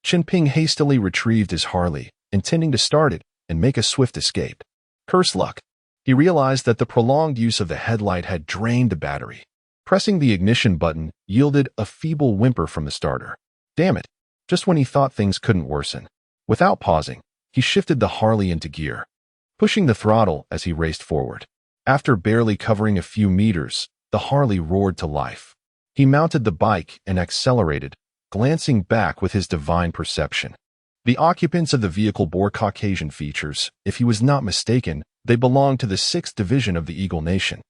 Chen Ping hastily retrieved his Harley, intending to start it and make a swift escape. Curse luck! He realized that the prolonged use of the headlight had drained the battery. Pressing the ignition button yielded a feeble whimper from the starter. Damn it! Just when he thought things couldn't worsen. Without pausing, he shifted the Harley into gear, pushing the throttle as he raced forward. After barely covering a few meters, the Harley roared to life. He mounted the bike and accelerated, glancing back with his divine perception. The occupants of the vehicle bore Caucasian features. If he was not mistaken, they belonged to the 6th Division of the Eagle Nation.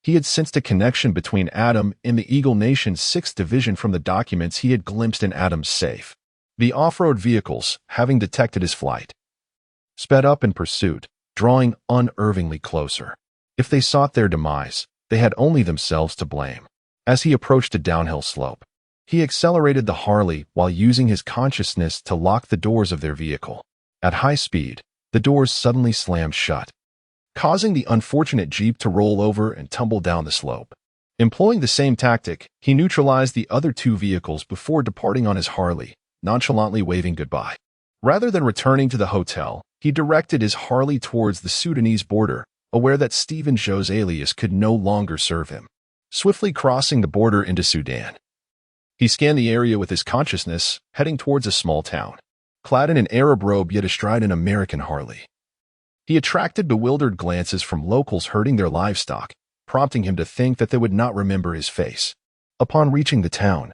He had sensed a connection between Adam and the Eagle Nation's 6th Division from the documents he had glimpsed in Adam's safe. The off-road vehicles, having detected his flight, sped up in pursuit, drawing unervingly closer. If they sought their demise, they had only themselves to blame. As he approached a downhill slope, he accelerated the Harley while using his consciousness to lock the doors of their vehicle. At high speed, the doors suddenly slammed shut, causing the unfortunate Jeep to roll over and tumble down the slope. Employing the same tactic, he neutralized the other 2 vehicles before departing on his Harley, nonchalantly waving goodbye. Rather than returning to the hotel, he directed his Harley towards the Sudanese border, aware that Stephen Joe's alias could no longer serve him. Swiftly crossing the border into Sudan, he scanned the area with his consciousness, heading towards a small town. Clad in an Arab robe yet astride an American Harley, he attracted bewildered glances from locals herding their livestock, prompting him to think that they would not remember his face. Upon reaching the town,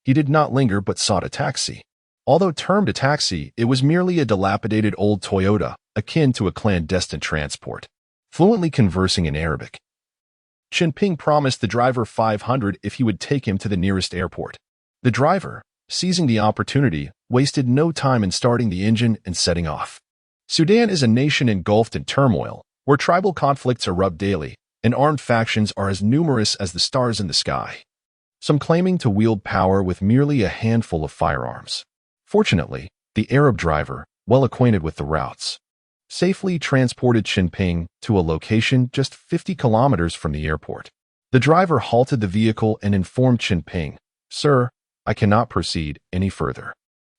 he did not linger but sought a taxi. Although termed a taxi, it was merely a dilapidated old Toyota, akin to a clandestine transport. Fluently conversing in Arabic, Chen Ping promised the driver 500 if he would take him to the nearest airport. The driver, seizing the opportunity, wasted no time in starting the engine and setting off. Sudan is a nation engulfed in turmoil, where tribal conflicts erupt daily, and armed factions are as numerous as the stars in the sky, some claiming to wield power with merely a handful of firearms. Fortunately, the Arab driver, well acquainted with the routes, safely transported Chen Ping to a location just 50 kilometers from the airport. The driver halted the vehicle and informed Chen Ping, "Sir, I cannot proceed any further.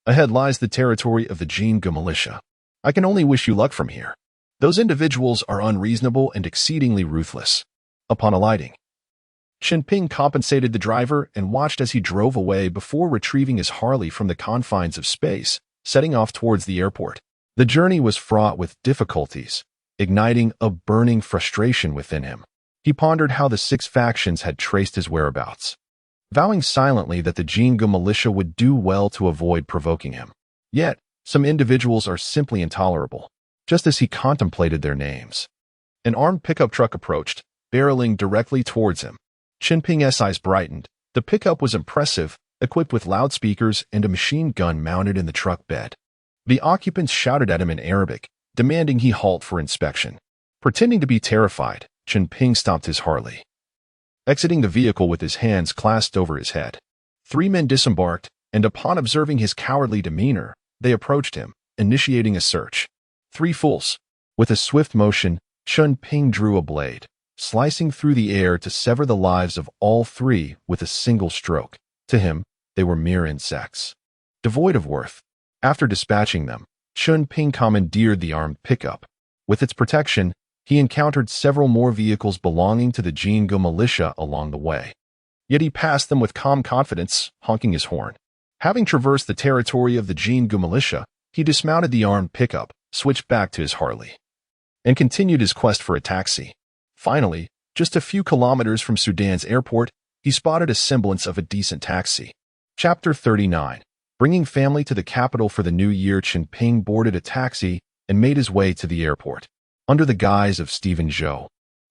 Ahead lies the territory of the Jingu militia. I can only wish you luck from here. Those individuals are unreasonable and exceedingly ruthless." Upon alighting, Chen Ping compensated the driver and watched as he drove away before retrieving his Harley from the confines of space, setting off towards the airport. The journey was fraught with difficulties, igniting a burning frustration within him. He pondered how the 6 factions had traced his whereabouts, vowing silently that the Jingu militia would do well to avoid provoking him. Yet, some individuals are simply intolerable. Just as he contemplated their names, an armed pickup truck approached, barreling directly towards him. Chen Ping's eyes brightened. The pickup was impressive, equipped with loudspeakers and a machine gun mounted in the truck bed. The occupants shouted at him in Arabic, demanding he halt for inspection. Pretending to be terrified, Chen Ping stopped his Harley, exiting the vehicle with his hands clasped over his head. 3 men disembarked, and upon observing his cowardly demeanor, they approached him, initiating a search. 3 fools. With a swift motion, Chen Ping drew a blade, slicing through the air to sever the lives of all 3 with a single stroke. To him, they were mere insects, devoid of worth. After dispatching them, Chen Ping commandeered the armed pickup. With its protection, he encountered several more vehicles belonging to the Jingu militia along the way. Yet he passed them with calm confidence, honking his horn. Having traversed the territory of the Jingu militia, he dismounted the armed pickup, switched back to his Harley, and continued his quest for a taxi. Finally, just a few kilometers from Sudan's airport, he spotted a semblance of a decent taxi. Chapter 39. Bringing family to the capital for the new year, Chen Ping boarded a taxi and made his way to the airport. Under the guise of Stephen Zhou,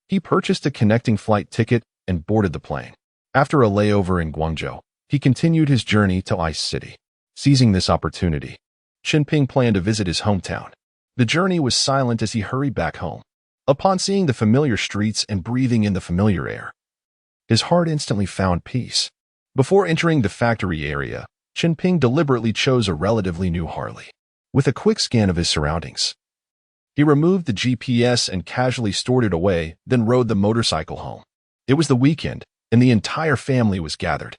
he purchased a connecting flight ticket and boarded the plane. After a layover in Guangzhou, he continued his journey to Ice City. Seizing this opportunity, Chen Ping planned to visit his hometown. The journey was silent as he hurried back home. Upon seeing the familiar streets and breathing in the familiar air, his heart instantly found peace. Before entering the factory area, Chen Ping deliberately chose a relatively new Harley. With a quick scan of his surroundings, he removed the GPS and casually stored it away, then rode the motorcycle home. It was the weekend, and the entire family was gathered.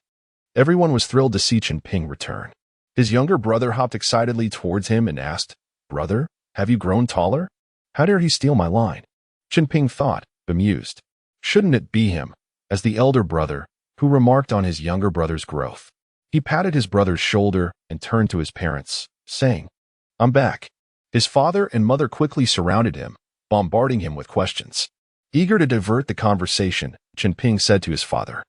Everyone was thrilled to see Chen Ping return. His younger brother hopped excitedly towards him and asked, "Brother, have you grown taller? How dare he steal my line?" Chen Ping thought, bemused. Shouldn't it be him, as the elder brother, who remarked on his younger brother's growth? He patted his brother's shoulder and turned to his parents, saying, "I'm back." His father and mother quickly surrounded him, bombarding him with questions. Eager to divert the conversation, Chen Ping said to his father,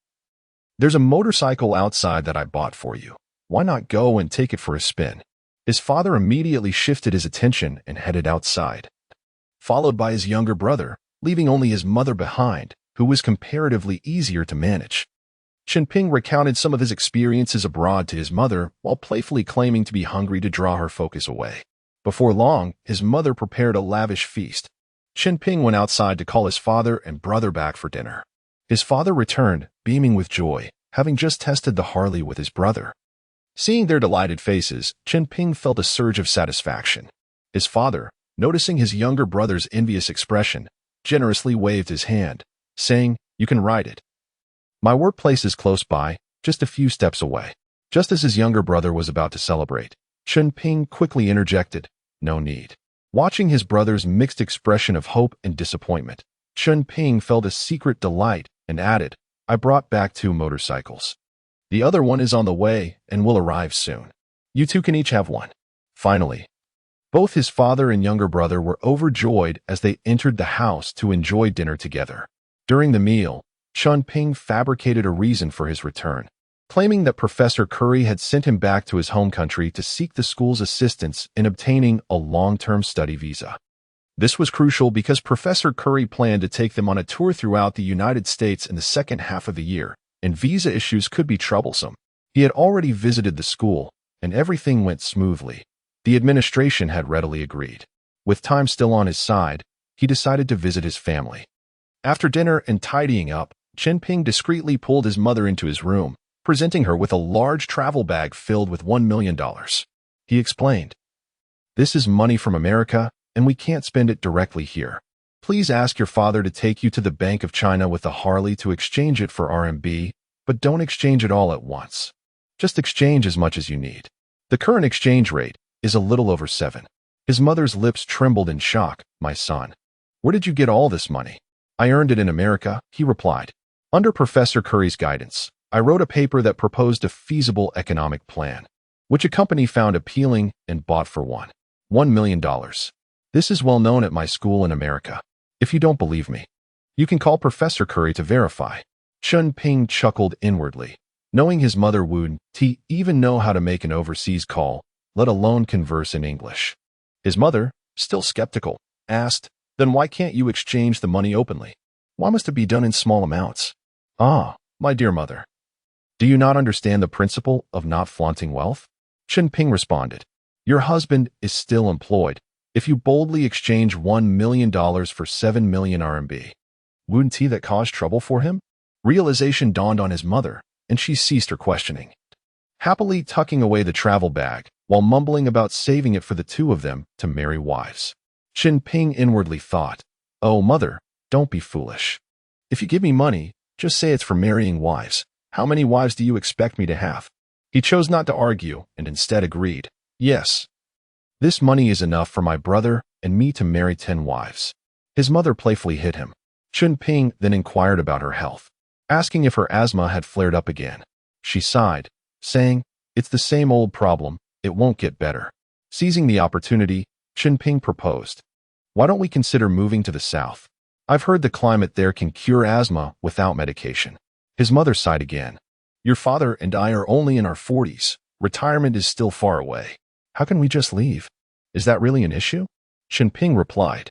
"There's a motorcycle outside that I bought for you. Why not go and take it for a spin?" His father immediately shifted his attention and headed outside, followed by his younger brother, leaving only his mother behind, who was comparatively easier to manage. Chen Ping recounted some of his experiences abroad to his mother while playfully claiming to be hungry to draw her focus away. Before long, his mother prepared a lavish feast. Chen Ping went outside to call his father and brother back for dinner. His father returned, beaming with joy, having just tested the Harley with his brother. Seeing their delighted faces, Chen Ping felt a surge of satisfaction. His father, noticing his younger brother's envious expression, generously waved his hand, saying, "You can ride it. My workplace is close by, just a few steps away." Just as his younger brother was about to celebrate, Chen Ping quickly interjected, "No need." Watching his brother's mixed expression of hope and disappointment, Chen Ping felt a secret delight and added, "I brought back 2 motorcycles. The other one is on the way and will arrive soon. You 2 can each have one." Finally, both his father and younger brother were overjoyed as they entered the house to enjoy dinner together. During the meal, Chunping fabricated a reason for his return, claiming that Professor Curry had sent him back to his home country to seek the school's assistance in obtaining a long-term study visa. This was crucial because Professor Curry planned to take them on a tour throughout the United States in the second half of the year, and visa issues could be troublesome. He had already visited the school, and everything went smoothly. The administration had readily agreed. With time still on his side, he decided to visit his family. After dinner and tidying up, Chen Ping discreetly pulled his mother into his room, presenting her with a large travel bag filled with $1 million. He explained, "This is money from America, and we can't spend it directly here. Please ask your father to take you to the Bank of China with a Harley to exchange it for RMB, but don't exchange it all at once. Just exchange as much as you need. The current exchange rate is a little over 7." His mother's lips trembled in shock. "My son, where did you get all this money?" "I earned it in America," he replied. "Under Professor Curry's guidance, I wrote a paper that proposed a feasible economic plan, which a company found appealing and bought for $1 million. This is well known at my school in America. If you don't believe me, you can call Professor Curry to verify." Chunping chuckled inwardly, knowing his mother wouldn't even know how to make an overseas call, let alone converse in English. His mother, still skeptical, asked, "Then why can't you exchange the money openly? Why must it be done in small amounts?" "Ah, my dear mother, do you not understand the principle of not flaunting wealth?" Chen Ping responded, "Your husband is still employed. If you boldly exchange $1 million for 7 million RMB, wouldn't that cause trouble for him?" Realization dawned on his mother, and she ceased her questioning, happily tucking away the travel bag while mumbling about saving it for the two of them to marry wives. Chen Ping inwardly thought, "Oh, mother, don't be foolish. If you give me money, just say it's for marrying wives. How many wives do you expect me to have?" He chose not to argue and instead agreed, "Yes, this money is enough for my brother and me to marry 10 wives. His mother playfully hit him. Chen Ping then inquired about her health, asking if her asthma had flared up again. She sighed, saying, "It's the same old problem, it won't get better." Seizing the opportunity, Chen Ping proposed, "Why don't we consider moving to the south? I've heard the climate there can cure asthma without medication." His mother sighed again. "Your father and I are only in our 40s. Retirement is still far away. How can we just leave? Is that really an issue?" Chen Ping replied,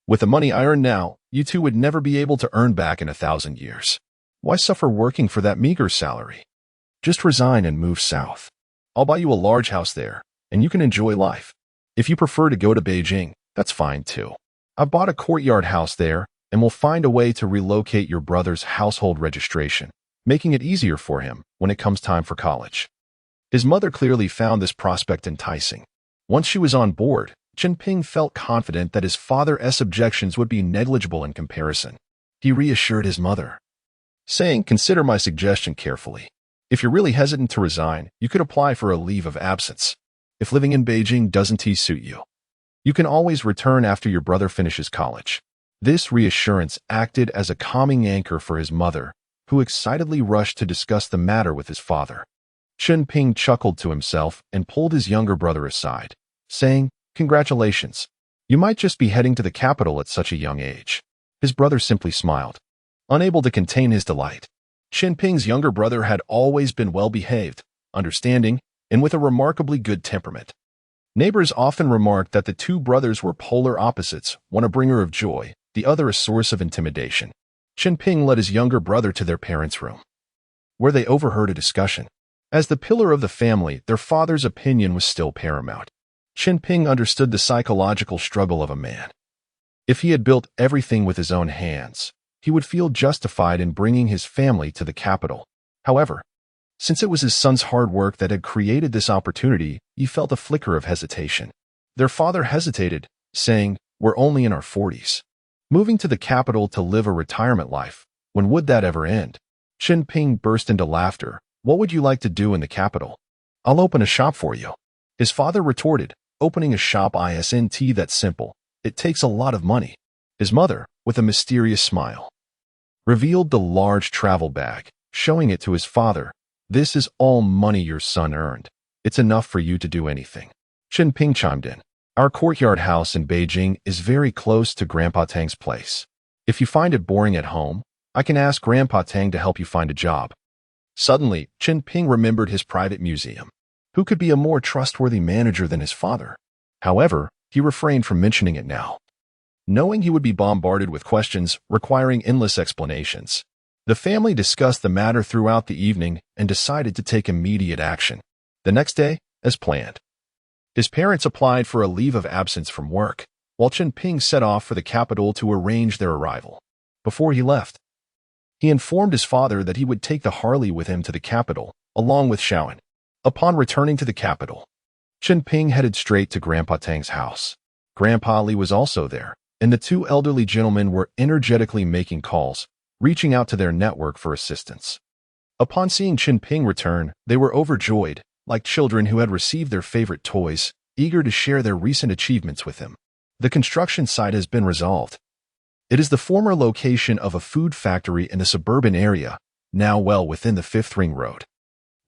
"With the money I earn now, you two would never be able to earn back in 1,000 years. Why suffer working for that meager salary? Just resign and move south. I'll buy you a large house there, and you can enjoy life. If you prefer to go to Beijing, that's fine too. I've bought a courtyard house there, and we'll find a way to relocate your brother's household registration, making it easier for him when it comes time for college." His mother clearly found this prospect enticing. Once she was on board, Chen Ping felt confident that his father's objections would be negligible in comparison. He reassured his mother, saying, "Consider my suggestion carefully. If you're really hesitant to resign, you could apply for a leave of absence. If living in Beijing doesn't suit you, you can always return after your brother finishes college." This reassurance acted as a calming anchor for his mother, who excitedly rushed to discuss the matter with his father. Chen Ping chuckled to himself and pulled his younger brother aside, saying, "Congratulations. You might just be heading to the capital at such a young age." His brother simply smiled, unable to contain his delight. Chen Ping's younger brother had always been well-behaved, understanding, and with a remarkably good temperament. Neighbors often remarked that the two brothers were polar opposites, one a bringer of joy, the other a source of intimidation. Chen Ping led his younger brother to their parents' room, where they overheard a discussion. As the pillar of the family, their father's opinion was still paramount. Chen Ping understood the psychological struggle of a man. If he had built everything with his own hands, he would feel justified in bringing his family to the capital. However, since it was his son's hard work that had created this opportunity, he felt a flicker of hesitation. Their father hesitated, saying, "We're only in our 40s. Moving to the capital to live a retirement life, when would that ever end?" Chen Ping burst into laughter. "What would you like to do in the capital? I'll open a shop for you." His father retorted, "Opening a shop isn't that simple. It takes a lot of money." His mother, with a mysterious smile, revealed the large travel bag, showing it to his father. "This is all money your son earned. It's enough for you to do anything." Chen Ping chimed in, "Our courtyard house in Beijing is very close to Grandpa Tang's place. If you find it boring at home, I can ask Grandpa Tang to help you find a job." Suddenly, Chen Ping remembered his private museum. Who could be a more trustworthy manager than his father? However, he refrained from mentioning it now, knowing he would be bombarded with questions requiring endless explanations. The family discussed the matter throughout the evening and decided to take immediate action. The next day, as planned, his parents applied for a leave of absence from work, while Chen Ping set off for the capital to arrange their arrival. Before he left, he informed his father that he would take the Harley with him to the capital, along with Shaoan. Upon returning to the capital, Chen Ping headed straight to Grandpa Tang's house. Grandpa Li was also there, and the two elderly gentlemen were energetically making calls, reaching out to their network for assistance. Upon seeing Chen Ping return, they were overjoyed, like children who had received their favorite toys, eager to share their recent achievements with him. The construction site has been resolved. It is the former location of a food factory in the suburban area, now well within the Fifth Ring Road.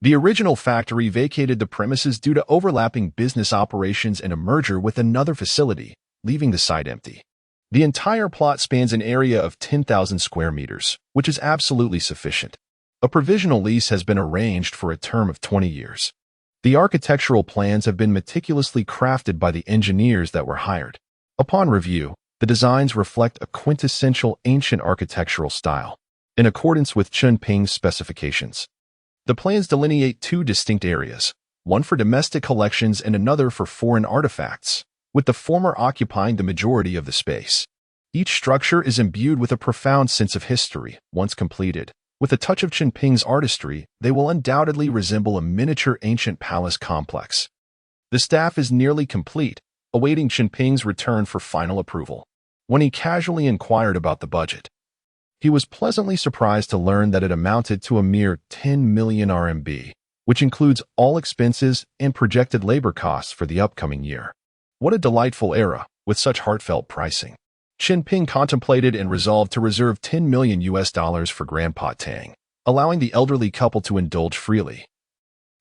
The original factory vacated the premises due to overlapping business operations and a merger with another facility, leaving the site empty. The entire plot spans an area of 10,000 square meters, which is absolutely sufficient. A provisional lease has been arranged for a term of 20 years. The architectural plans have been meticulously crafted by the engineers that were hired. Upon review, the designs reflect a quintessential ancient architectural style, in accordance with Chunping's specifications. The plans delineate two distinct areas, one for domestic collections and another for foreign artifacts, with the former occupying the majority of the space. Each structure is imbued with a profound sense of history. Once completed, with a touch of Chunping's artistry, they will undoubtedly resemble a miniature ancient palace complex. The staff is nearly complete, awaiting Chunping's return for final approval. When he casually inquired about the budget, he was pleasantly surprised to learn that it amounted to a mere 10 million RMB, which includes all expenses and projected labor costs for the upcoming year. What a delightful era, with such heartfelt pricing. Chen Ping contemplated and resolved to reserve $10 million for Grandpa Tang, allowing the elderly couple to indulge freely,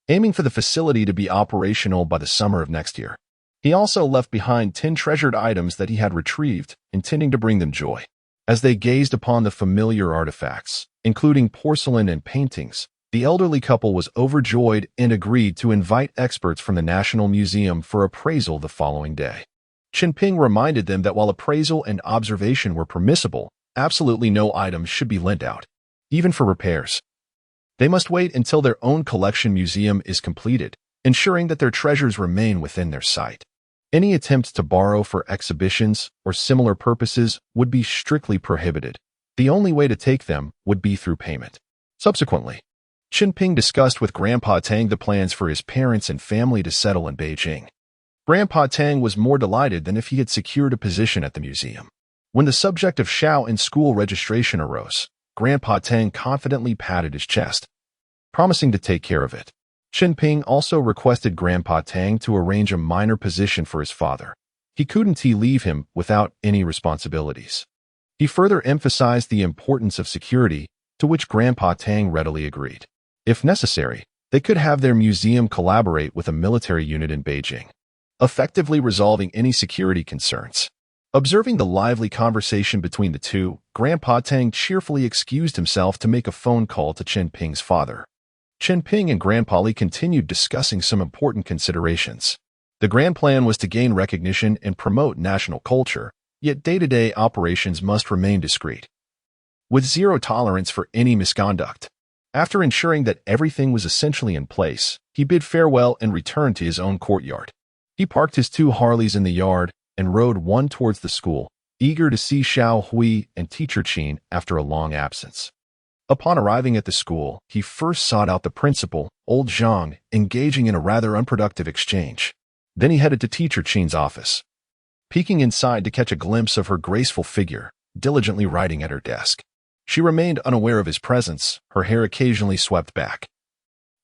aiming for the facility to be operational by the summer of next year. He also left behind 10 treasured items that he had retrieved, intending to bring them joy. As they gazed upon the familiar artifacts, including porcelain and paintings, the elderly couple was overjoyed and agreed to invite experts from the National Museum for appraisal the following day. Chen Ping reminded them that while appraisal and observation were permissible, absolutely no items should be lent out, even for repairs. They must wait until their own collection museum is completed, ensuring that their treasures remain within their sight. Any attempts to borrow for exhibitions or similar purposes would be strictly prohibited. The only way to take them would be through payment. Subsequently, Chen Ping discussed with Grandpa Tang the plans for his parents and family to settle in Beijing. Grandpa Tang was more delighted than if he had secured a position at the museum. When the subject of Shao and school registration arose, Grandpa Tang confidently patted his chest, promising to take care of it. Chen Ping also requested Grandpa Tang to arrange a minor position for his father. He couldn't leave him without any responsibilities. He further emphasized the importance of security, to which Grandpa Tang readily agreed. If necessary, they could have their museum collaborate with a military unit in Beijing, effectively resolving any security concerns. Observing the lively conversation between the two, Grandpa Tang cheerfully excused himself to make a phone call to Chen Ping's father. Chen Ping and Grandpa Li continued discussing some important considerations. The grand plan was to gain recognition and promote national culture, yet day-to-day operations must remain discreet, with zero tolerance for any misconduct. After ensuring that everything was essentially in place, he bid farewell and returned to his own courtyard. He parked his two Harleys in the yard and rode one towards the school, eager to see Xiao Hui and teacher Qin after a long absence. Upon arriving at the school, he first sought out the principal, old Zhang, engaging in a rather unproductive exchange. Then he headed to teacher Qin's office, peeking inside to catch a glimpse of her graceful figure, diligently writing at her desk. She remained unaware of his presence, her hair occasionally swept back,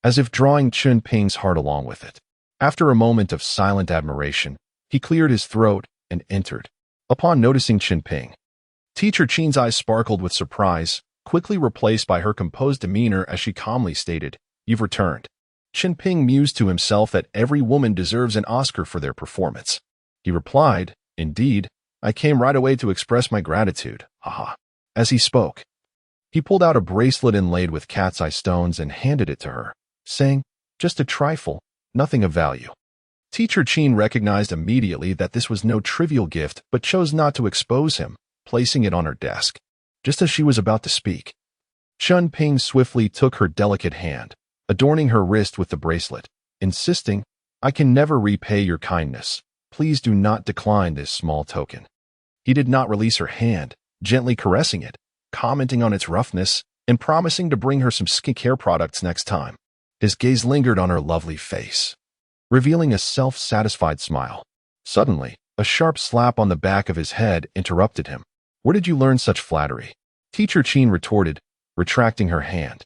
as if drawing Chen Ping's heart along with it. After a moment of silent admiration, he cleared his throat and entered. Upon noticing Chen Ping, teacher Qin's eyes sparkled with surprise, quickly replaced by her composed demeanor as she calmly stated, "You've returned." Chen Ping mused to himself that every woman deserves an Oscar for their performance. He replied, "Indeed, I came right away to express my gratitude, haha." As he spoke, he pulled out a bracelet inlaid with cat's eye stones and handed it to her, saying, "Just a trifle, nothing of value." Teacher Qin recognized immediately that this was no trivial gift but chose not to expose him, placing it on her desk. Just as she was about to speak, Chunping swiftly took her delicate hand, adorning her wrist with the bracelet, insisting, "I can never repay your kindness. Please do not decline this small token." He did not release her hand, gently caressing it, commenting on its roughness and promising to bring her some skincare products next time. His gaze lingered on her lovely face, revealing a self-satisfied smile. Suddenly, a sharp slap on the back of his head interrupted him. "Where did you learn such flattery?" Teacher Chen retorted, retracting her hand,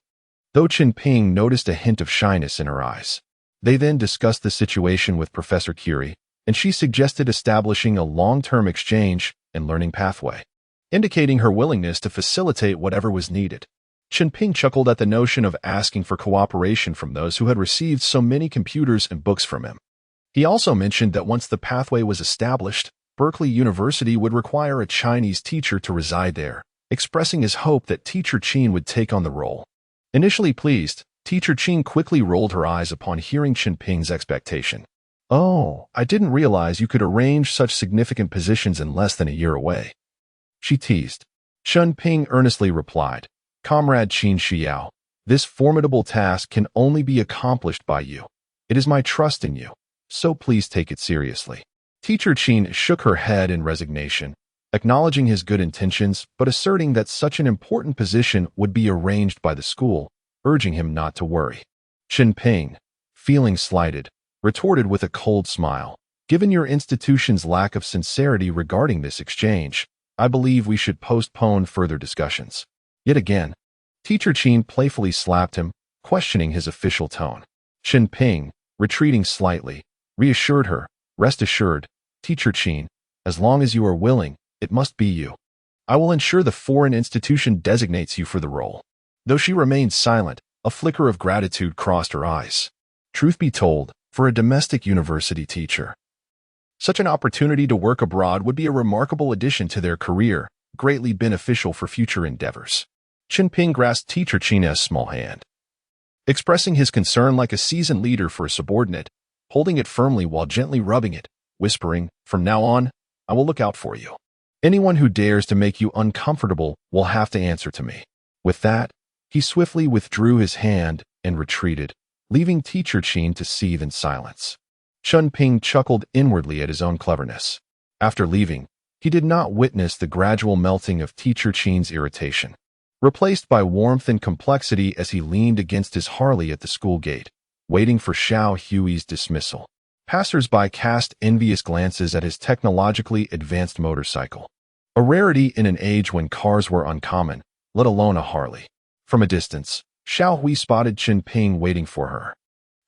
though Chen Ping noticed a hint of shyness in her eyes. They then discussed the situation with Professor Curie, and she suggested establishing a long-term exchange and learning pathway, indicating her willingness to facilitate whatever was needed. Chunping chuckled at the notion of asking for cooperation from those who had received so many computers and books from him. He also mentioned that once the pathway was established, Berkeley University would require a Chinese teacher to reside there, expressing his hope that Teacher Chen would take on the role. Initially pleased, Teacher Chen quickly rolled her eyes upon hearing Chunping's expectation. "Oh, I didn't realize you could arrange such significant positions in less than a year away," she teased. Chunping earnestly replied, "Comrade Qin Xiao, this formidable task can only be accomplished by you. It is my trust in you, so please take it seriously." Teacher Qin shook her head in resignation, acknowledging his good intentions but asserting that such an important position would be arranged by the school, urging him not to worry. Chunping, feeling slighted, retorted with a cold smile, "Given your institution's lack of sincerity regarding this exchange, I believe we should postpone further discussions." Yet again, Teacher Chen playfully slapped him, questioning his official tone. Chunping, retreating slightly, reassured her, "Rest assured, Teacher Chen, as long as you are willing, it must be you. I will ensure the foreign institution designates you for the role." Though she remained silent, a flicker of gratitude crossed her eyes. Truth be told, for a domestic university teacher, such an opportunity to work abroad would be a remarkable addition to their career, greatly beneficial for future endeavors. Chunping grasped Teacher Chen's small hand, expressing his concern like a seasoned leader for a subordinate, holding it firmly while gently rubbing it, whispering, "From now on, I will look out for you. Anyone who dares to make you uncomfortable will have to answer to me." With that, he swiftly withdrew his hand and retreated, leaving Teacher Chen to seethe in silence. Chunping chuckled inwardly at his own cleverness. After leaving, he did not witness the gradual melting of Teacher Chen's irritation, replaced by warmth and complexity as he leaned against his Harley at the school gate, waiting for Xiao Hui's dismissal. Passers-by cast envious glances at his technologically advanced motorcycle, a rarity in an age when cars were uncommon, let alone a Harley. From a distance, Xiao Hui spotted Chunping waiting for her,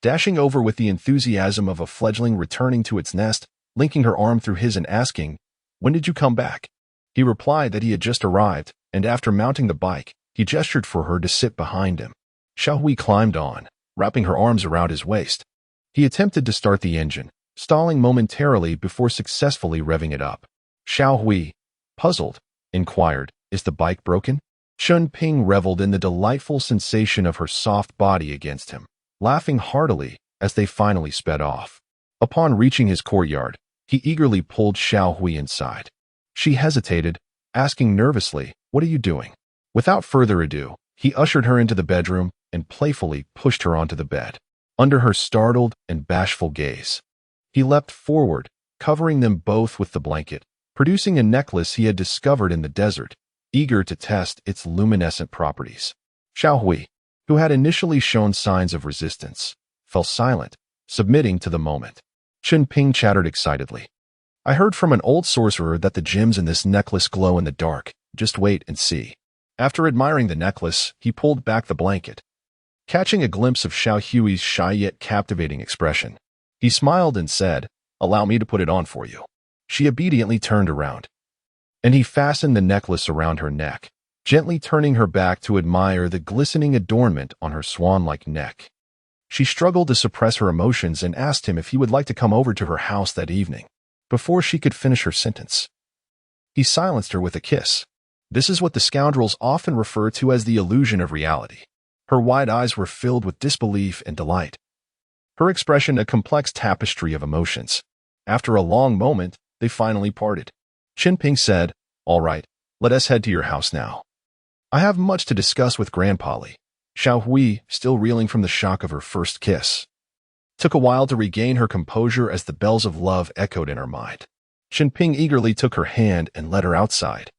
dashing over with the enthusiasm of a fledgling returning to its nest, linking her arm through his and asking, "When did you come back?" He replied that he had just arrived, and after mounting the bike, he gestured for her to sit behind him. Xiao Hui climbed on, wrapping her arms around his waist. He attempted to start the engine, stalling momentarily before successfully revving it up. Xiao Hui, puzzled, inquired, "Is the bike broken?" Chunping reveled in the delightful sensation of her soft body against him, laughing heartily as they finally sped off. Upon reaching his courtyard, he eagerly pulled Xiao Hui inside. She hesitated, asking nervously, "What are you doing?" Without further ado, he ushered her into the bedroom and playfully pushed her onto the bed. Under her startled and bashful gaze, he leapt forward, covering them both with the blanket, producing a necklace he had discovered in the desert, eager to test its luminescent properties. Xiao Hui, who had initially shown signs of resistance, fell silent, submitting to the moment. Chunping chattered excitedly, "I heard from an old sorcerer that the gems in this necklace glow in the dark. Just wait and see." After admiring the necklace, he pulled back the blanket, catching a glimpse of Xiao Hui's shy yet captivating expression. He smiled and said, "Allow me to put it on for you." She obediently turned around, and he fastened the necklace around her neck, gently turning her back to admire the glistening adornment on her swan-like neck. She struggled to suppress her emotions and asked him if he would like to come over to her house that evening. Before she could finish her sentence, he silenced her with a kiss. This is what the scoundrels often refer to as the illusion of reality. Her wide eyes were filled with disbelief and delight, her expression a complex tapestry of emotions. After a long moment, they finally parted. Chunping said, "All right, let us head to your house now. I have much to discuss with Grandpa Li." Xiao Hui, still reeling from the shock of her first kiss, took a while to regain her composure as the bells of love echoed in her mind. Chunping eagerly took her hand and led her outside,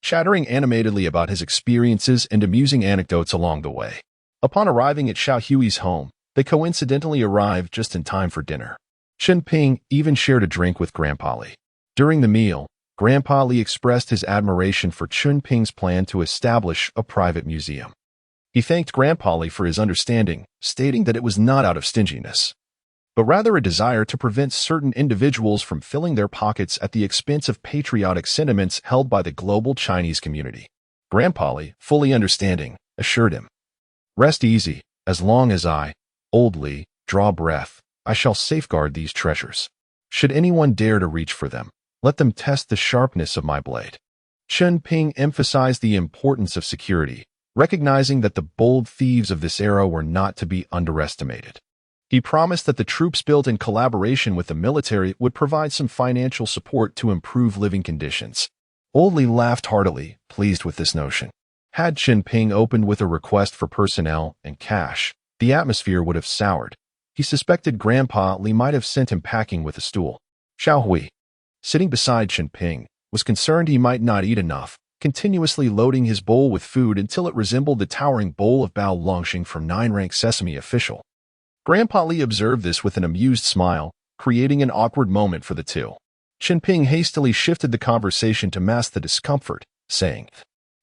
chattering animatedly about his experiences and amusing anecdotes along the way. Upon arriving at Xiao Hui's home, they coincidentally arrived just in time for dinner. Chen Ping even shared a drink with Grandpa Li. During the meal, Grandpa Li expressed his admiration for Chunping's plan to establish a private museum. He thanked Grandpa Li for his understanding, stating that it was not out of stinginess, but rather a desire to prevent certain individuals from filling their pockets at the expense of patriotic sentiments held by the global Chinese community. Grandpa Li, fully understanding, assured him, "Rest easy, as long as I, old Li, draw breath, I shall safeguard these treasures. Should anyone dare to reach for them, let them test the sharpness of my blade." Chen Ping emphasized the importance of security, recognizing that the bold thieves of this era were not to be underestimated. He promised that the troops built in collaboration with the military would provide some financial support to improve living conditions. Old Li laughed heartily, pleased with this notion. Had Chen Ping opened with a request for personnel and cash, the atmosphere would have soured. He suspected Grandpa Li might have sent him packing with a stool. Xiao Hui, sitting beside Chen Ping, was concerned he might not eat enough, continuously loading his bowl with food until it resembled the towering bowl of Bao Longxing from 9-rank Sesame Official. Grandpa Li observed this with an amused smile, creating an awkward moment for the two. Chen Ping hastily shifted the conversation to mask the discomfort, saying,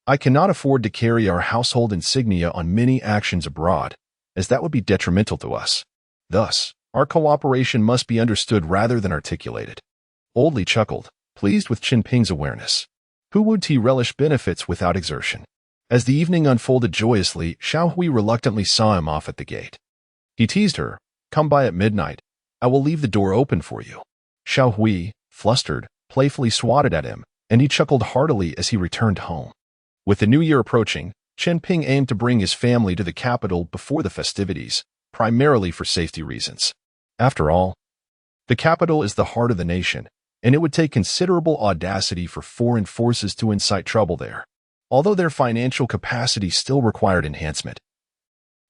"I cannot afford to carry our household insignia on many actions abroad, as that would be detrimental to us. Thus, our cooperation must be understood rather than articulated." Old Li chuckled, pleased with Chen Ping's awareness. Who would he relish benefits without exertion? As the evening unfolded joyously, Xiao Hui reluctantly saw him off at the gate. He teased her, "Come by at midnight. I will leave the door open for you." Xiao Hui, flustered, playfully swatted at him, and he chuckled heartily as he returned home. With the new year approaching, Chen Ping aimed to bring his family to the capital before the festivities, primarily for safety reasons. After all, the capital is the heart of the nation, and it would take considerable audacity for foreign forces to incite trouble there. Although their financial capacity still required enhancement,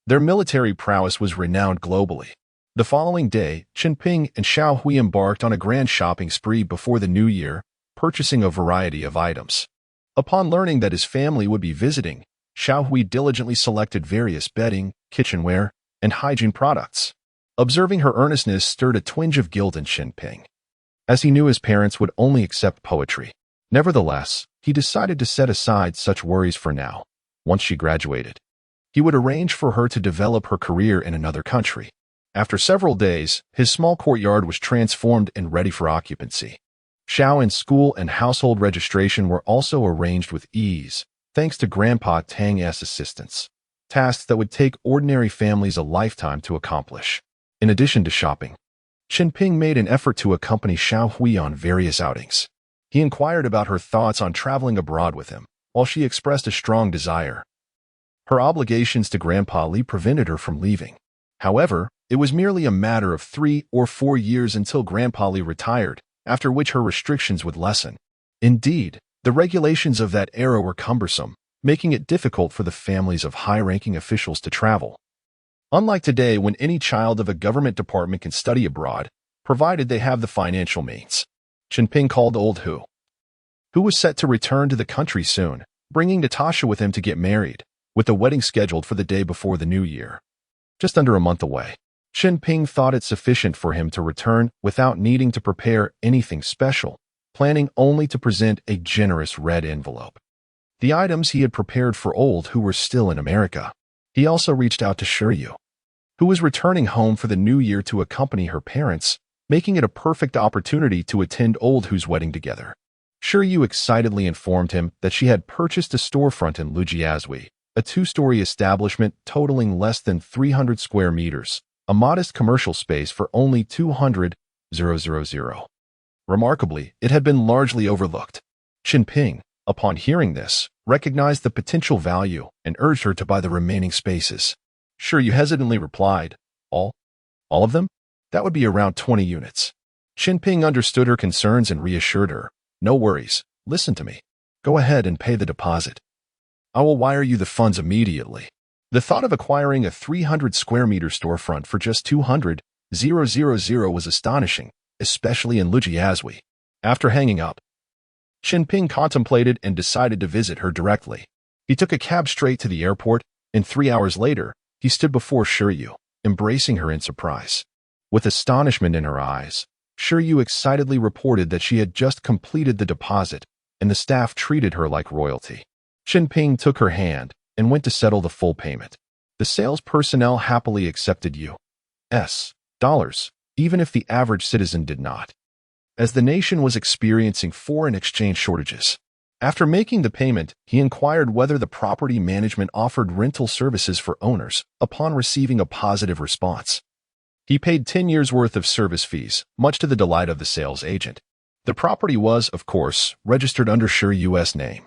their military prowess was renowned globally. The following day, Chen Ping and Xiao Hui embarked on a grand shopping spree before the new year, purchasing a variety of items. Upon learning that his family would be visiting, Xiao Hui diligently selected various bedding, kitchenware, and hygiene products. Observing her earnestness stirred a twinge of guilt in Chen Ping, as he knew his parents would only accept poetry. Nevertheless, he decided to set aside such worries for now. Once she graduated, he would arrange for her to develop her career in another country. After several days, his small courtyard was transformed and ready for occupancy. Xiao's school and household registration were also arranged with ease, thanks to Grandpa Tang's assistance, tasks that would take ordinary families a lifetime to accomplish. In addition to shopping, Chen Ping made an effort to accompany Xiao Hui on various outings. He inquired about her thoughts on traveling abroad with him, while she expressed a strong desire. Her obligations to Grandpa Li prevented her from leaving. However, it was merely a matter of 3 or 4 years until Grandpa Li retired, after which her restrictions would lessen. Indeed, the regulations of that era were cumbersome, making it difficult for the families of high-ranking officials to travel. Unlike today, when any child of a government department can study abroad, provided they have the financial means. Chen Ping called old Hu, who was set to return to the country soon, bringing Natasha with him to get married, with the wedding scheduled for the day before the new year. Just under a month away, Chen Ping thought it sufficient for him to return without needing to prepare anything special, planning only to present a generous red envelope. The items he had prepared for old Hu were still in America. He also reached out to Shiryu, who was returning home for the new year to accompany her parents, making it a perfect opportunity to attend old Hu's wedding together. Shiryu excitedly informed him that she had purchased a storefront in Lujiazui, a 2-story establishment totaling less than 300 square meters, a modest commercial space for only 200,000. Remarkably, it had been largely overlooked. Chen Ping, upon hearing this, recognized the potential value and urged her to buy the remaining spaces. Shiryu hesitantly replied, All of them? That would be around 20 units. Chen Ping understood her concerns and reassured her, "No worries, listen to me. Go ahead and pay the deposit. I will wire you the funds immediately." The thought of acquiring a 300 square meter storefront for just 200,000 was astonishing, especially in Lujiazui. After hanging up, Chen Ping contemplated and decided to visit her directly. He took a cab straight to the airport, and 3 hours later, he stood before Shiryu, embracing her in surprise. With astonishment in her eyes, Shiryu excitedly reported that she had just completed the deposit, and the staff treated her like royalty. Chen Ping took her hand and went to settle the full payment. The sales personnel happily accepted U.S. dollars, even if the average citizen did not, as the nation was experiencing foreign exchange shortages. After making the payment, he inquired whether the property management offered rental services for owners upon receiving a positive response. He paid 10 years' worth of service fees, much to the delight of the sales agent. The property was, of course, registered under Shiryu's name.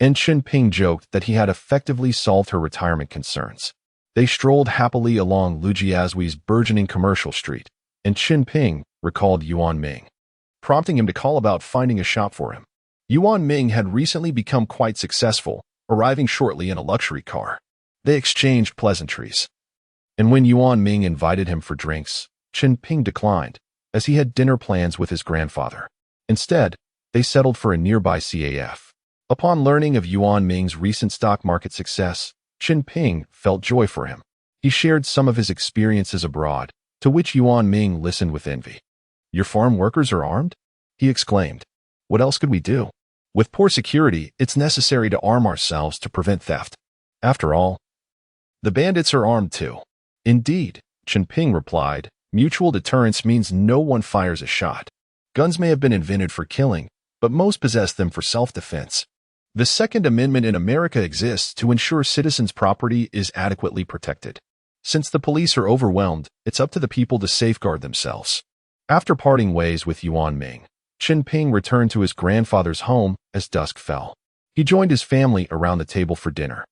And Chen Ping joked that he had effectively solved her retirement concerns. They strolled happily along Lujiazhui's burgeoning commercial street, and Chen Ping recalled Yuan Ming, prompting him to call about finding a shop for him. Yuan Ming had recently become quite successful, arriving shortly in a luxury car. They exchanged pleasantries. And when Yuan Ming invited him for drinks, Chen Ping declined, as he had dinner plans with his grandfather. Instead, they settled for a nearby CAF. Upon learning of Yuan Ming's recent stock market success, Chen Ping felt joy for him. He shared some of his experiences abroad, to which Yuan Ming listened with envy. "Your farm workers are armed?" he exclaimed. "What else could we do? With poor security, it's necessary to arm ourselves to prevent theft. After all, the bandits are armed too." "Indeed," Chen Ping replied, "mutual deterrence means no one fires a shot. Guns may have been invented for killing, but most possess them for self-defense. The Second Amendment in America exists to ensure citizens' property is adequately protected. Since the police are overwhelmed, it's up to the people to safeguard themselves." After parting ways with Yuan Ming, Chen Ping returned to his grandfather's home as dusk fell. He joined his family around the table for dinner,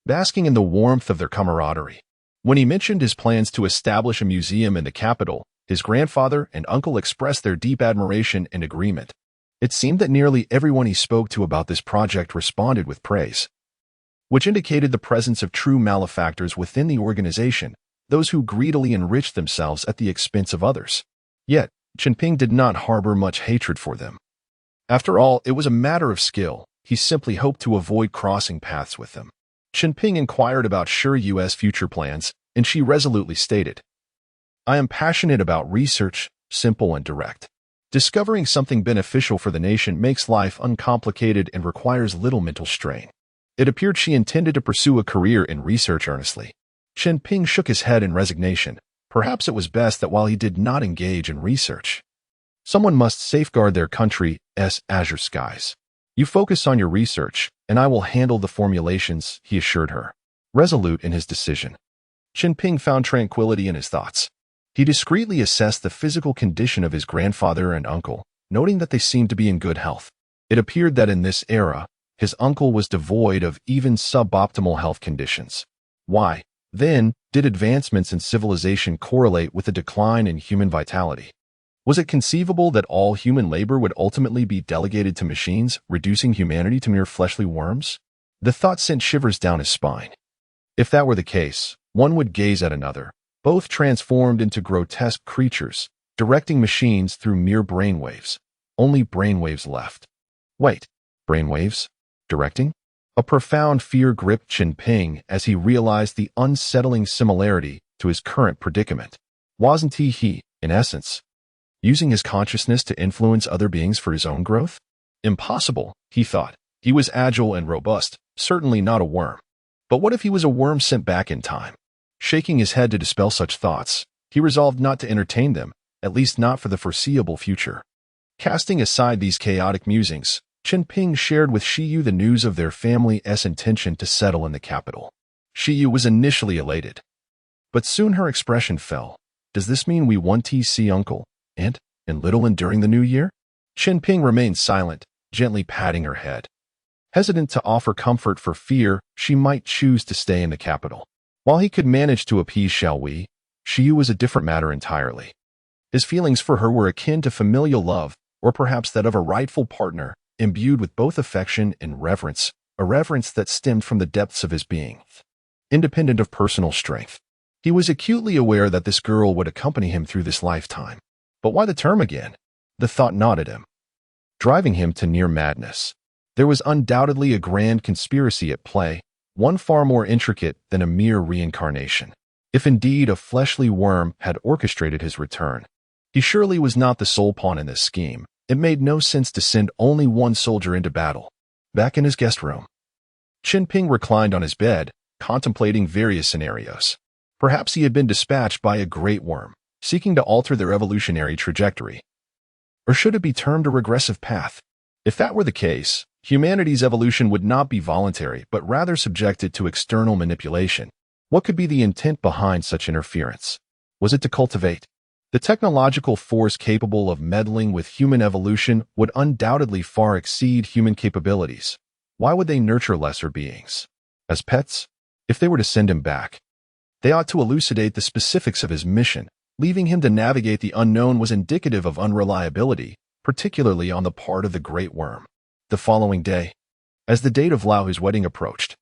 basking in the warmth of their camaraderie. When he mentioned his plans to establish a museum in the capital, his grandfather and uncle expressed their deep admiration and agreement. It seemed that nearly everyone he spoke to about this project responded with praise, which indicated the presence of true malefactors within the organization, those who greedily enriched themselves at the expense of others. Yet, Chen Ping did not harbor much hatred for them. After all, it was a matter of skill. He simply hoped to avoid crossing paths with them. Chen Ping inquired about Shiryu's future plans, and she resolutely stated, "I am passionate about research, simple and direct. Discovering something beneficial for the nation makes life uncomplicated and requires little mental strain." It appeared she intended to pursue a career in research earnestly. Chen Ping shook his head in resignation. Perhaps it was best that while he did not engage in research, someone must safeguard their country's azure skies. "You focus on your research, and I will handle the formulations," he assured her, resolute in his decision. Chen Ping found tranquility in his thoughts. He discreetly assessed the physical condition of his grandfather and uncle, noting that they seemed to be in good health. It appeared that in this era, his uncle was devoid of even suboptimal health conditions. Why, then, did advancements in civilization correlate with a decline in human vitality? Was it conceivable that all human labor would ultimately be delegated to machines, reducing humanity to mere fleshly worms? The thought sent shivers down his spine. If that were the case, one would gaze at another, both transformed into grotesque creatures, directing machines through mere brainwaves. Only brainwaves left. Wait, brainwaves? Directing? A profound fear gripped Chen Ping as he realized the unsettling similarity to his current predicament. Wasn't he, in essence, using his consciousness to influence other beings for his own growth? Impossible, he thought. He was agile and robust, certainly not a worm. But what if he was a worm sent back in time? Shaking his head to dispel such thoughts, he resolved not to entertain them, at least not for the foreseeable future. Casting aside these chaotic musings, Chen Ping shared with Shiyu the news of their family's intention to settle in the capital. Shiyu was initially elated, but soon her expression fell. "Does this mean we want to see Uncle, Aunt, and Little during the new year?" Chen Ping remained silent, gently patting her head. Hesitant to offer comfort for fear she might choose to stay in the capital. While he could manage to appease Xiaowei, Shiyu was a different matter entirely. His feelings for her were akin to familial love, or perhaps that of a rightful partner, imbued with both affection and reverence, a reverence that stemmed from the depths of his being, independent of personal strength. He was acutely aware that this girl would accompany him through this lifetime. But why the term again? The thought gnawed at him. driving him to near madness. There was undoubtedly a grand conspiracy at play, one far more intricate than a mere reincarnation. If indeed a fleshly worm had orchestrated his return, he surely was not the sole pawn in this scheme. It made no sense to send only one soldier into battle. Back in his guest room, Chen Ping reclined on his bed, contemplating various scenarios. Perhaps he had been dispatched by a great worm, seeking to alter their evolutionary trajectory. Or should it be termed a regressive path? If that were the case, humanity's evolution would not be voluntary, but rather subjected to external manipulation. What could be the intent behind such interference? Was it to cultivate? The technological force capable of meddling with human evolution would undoubtedly far exceed human capabilities. Why would they nurture lesser beings? As pets? If they were to send him back, they ought to elucidate the specifics of his mission. Leaving him to navigate the unknown was indicative of unreliability, particularly on the part of the Great Worm. The following day, as the date of Lao Hu's wedding approached,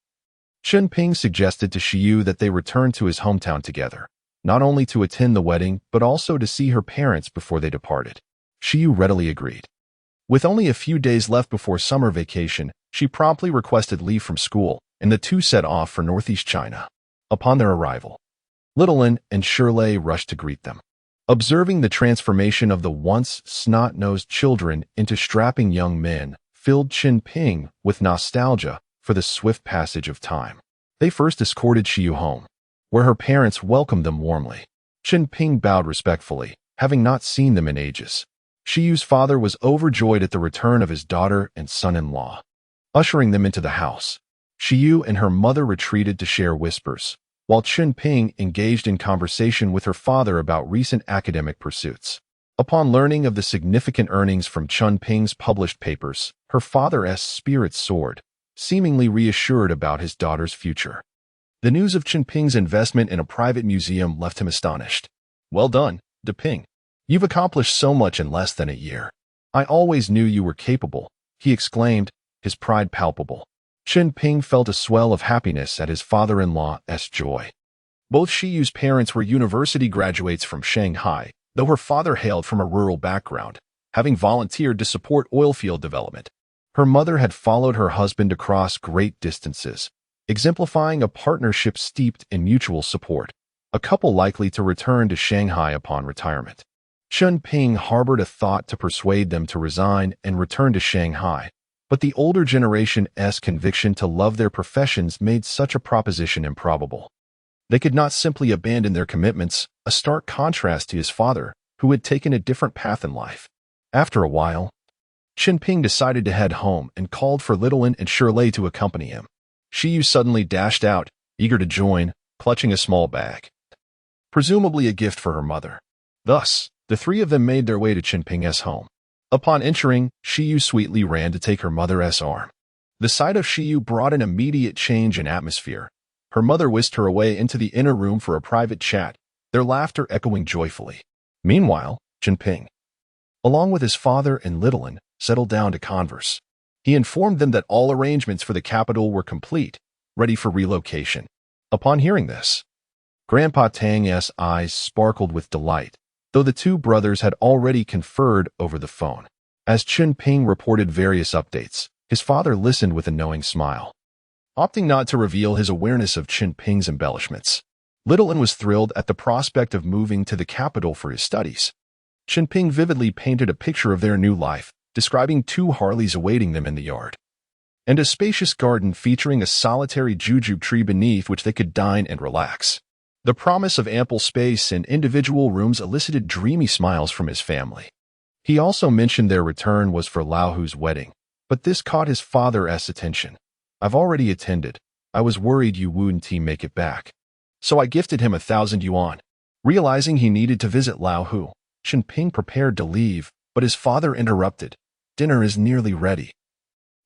Chen Ping suggested to Shiyu that they return to his hometown together, not only to attend the wedding but also to see her parents before they departed. Shiyu readily agreed. With only a few days left before summer vacation, she promptly requested leave from school, and the two set off for northeast China. Upon their arrival, Littleton and Shirley rushed to greet them. Observing the transformation of the once snot-nosed children into strapping young men filled Chen Ping with nostalgia for the swift passage of time. They first escorted Shiyu home, where her parents welcomed them warmly. Chen Ping bowed respectfully, having not seen them in ages. Shiyu's father was overjoyed at the return of his daughter and son-in-law. Ushering them into the house, Shiyu and her mother retreated to share whispers, while Chen Ping engaged in conversation with her father about recent academic pursuits. Upon learning of the significant earnings from Chunping's published papers, her father's spirits soared, seemingly reassured about his daughter's future. The news of Chunping's investment in a private museum left him astonished. "Well done, De Ping. You've accomplished so much in less than a year. I always knew you were capable," he exclaimed, his pride palpable. Chen Ping felt a swell of happiness at his father-in-law's joy. Both Shiyu's parents were university graduates from Shanghai, though her father hailed from a rural background, having volunteered to support oilfield development. Her mother had followed her husband across great distances, exemplifying a partnership steeped in mutual support, a couple likely to return to Shanghai upon retirement. Chen Ping harbored a thought to persuade them to resign and return to Shanghai, but the older generation's conviction to love their professions made such a proposition improbable. They could not simply abandon their commitments, a stark contrast to his father, who had taken a different path in life. After a while, Chen Ping decided to head home and called for Littleton and Shirley to accompany him. Shiyu suddenly dashed out, eager to join, clutching a small bag, presumably a gift for her mother. Thus, the three of them made their way to Chen Ping's home. Upon entering, Shiyu sweetly ran to take her mother's arm. The sight of Shiyu brought an immediate change in atmosphere. Her mother whisked her away into the inner room for a private chat, their laughter echoing joyfully. Meanwhile, Chen Ping, along with his father and Littleton, settled down to converse. He informed them that all arrangements for the capital were complete, ready for relocation. Upon hearing this, Grandpa Tang's eyes sparkled with delight, though the two brothers had already conferred over the phone. As Chen Ping reported various updates, his father listened with a knowing smile, opting not to reveal his awareness of Chen Ping's embellishments. Littleton was thrilled at the prospect of moving to the capital for his studies. Chen Ping vividly painted a picture of their new life, describing 2 Harleys awaiting them in the yard, and a spacious garden featuring a solitary jujube tree beneath which they could dine and relax. The promise of ample space and individual rooms elicited dreamy smiles from his family. He also mentioned their return was for Lao Hu's wedding, but this caught his father's attention. "I've already attended. I was worried you wouldn't make it back, so I gifted him 1,000 yuan. Realizing he needed to visit Lao Hu, Chen Ping prepared to leave, but his father interrupted. "Dinner is nearly ready.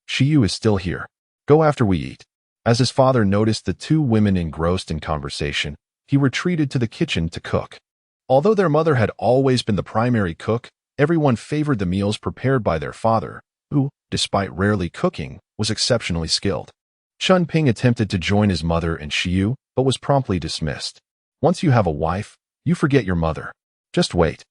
Shiyu is still here. Go after we eat." As his father noticed the 2 women engrossed in conversation, he retreated to the kitchen to cook. Although their mother had always been the primary cook, everyone favored the meals prepared by their father, who, despite rarely cooking, was exceptionally skilled. Chunping attempted to join his mother and Shiyu, but was promptly dismissed. "Once you have a wife, you forget your mother. Just wait.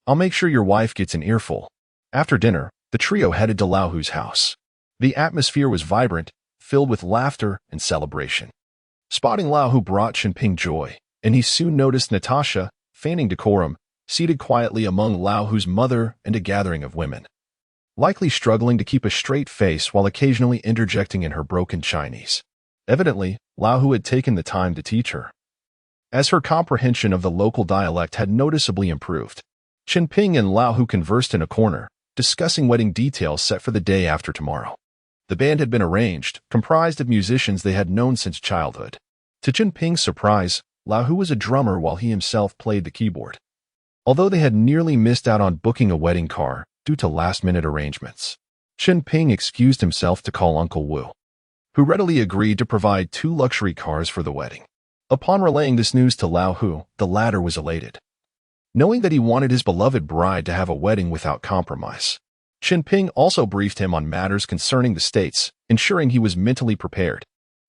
I'll make sure your wife gets an earful." After dinner, The trio headed to Lao Hu's house. The atmosphere was vibrant, filled with laughter and celebration. Spotting Lao Hu brought Chen Ping joy, and he soon noticed Natasha, feigning decorum, seated quietly among Lao Hu's mother and a gathering of women, likely struggling to keep a straight face while occasionally interjecting in her broken Chinese. Evidently, Lao Hu had taken the time to teach her, as her comprehension of the local dialect had noticeably improved. Chen Ping and Lao Hu conversed in a corner, discussing wedding details set for the day after tomorrow. The band had been arranged, comprised of musicians they had known since childhood. To Chen Ping's surprise, Lao Hu was a drummer while he himself played the keyboard. Although they had nearly missed out on booking a wedding car due to last-minute arrangements, Chen Ping excused himself to call Uncle Wu, who readily agreed to provide 2 luxury cars for the wedding. Upon relaying this news to Lao Hu, the latter was elated, knowing that he wanted his beloved bride to have a wedding without compromise. Chen Ping also briefed him on matters concerning the states, ensuring he was mentally prepared.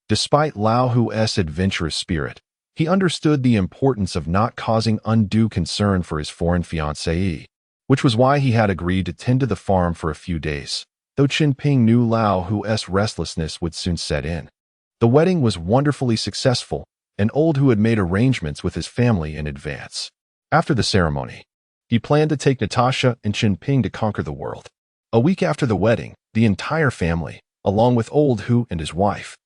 Despite Lao Hu's adventurous spirit, he understood the importance of not causing undue concern for his foreign fiancée, which was why he had agreed to tend to the farm for a few days, though Chen Ping knew Lao Hu's restlessness would soon set in. The wedding was wonderfully successful, and Old Hu had made arrangements with his family in advance. After the ceremony, he planned to take Natasha and Chen Ping to conquer the world. A week after the wedding, the entire family, along with Old Hu and his wife,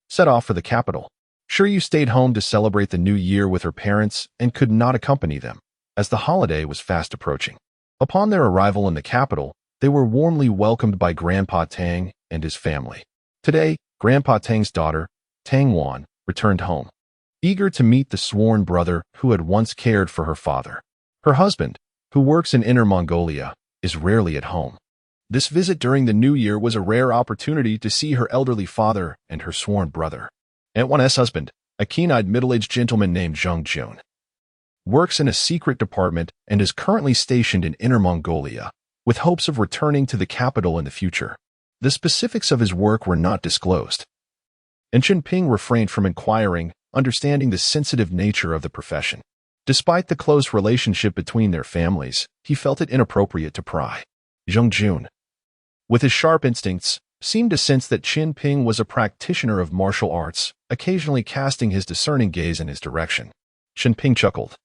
set off for the capital. Shiryu stayed home to celebrate the new year with her parents and could not accompany them, as the holiday was fast approaching. Upon their arrival in the capital, they were warmly welcomed by Grandpa Tang and his family. Today, Grandpa Tang's daughter, Tang Wan, returned home, eager to meet the sworn brother who had once cared for her father. Her husband, who works in Inner Mongolia, is rarely at home. This visit during the new year was a rare opportunity to see her elderly father and her sworn brother. Aunt Wan's husband, a keen-eyed middle-aged gentleman named Zhang Jun, works in a secret department and is currently stationed in Inner Mongolia, with hopes of returning to the capital in the future. The specifics of his work were not disclosed, and Chen Ping refrained from inquiring, understanding the sensitive nature of the profession. Despite the close relationship between their families, he felt it inappropriate to pry. Zhang Jun, with his sharp instincts, seemed to sense that Chen Ping was a practitioner of martial arts, occasionally casting his discerning gaze in his direction. Chen Ping chuckled,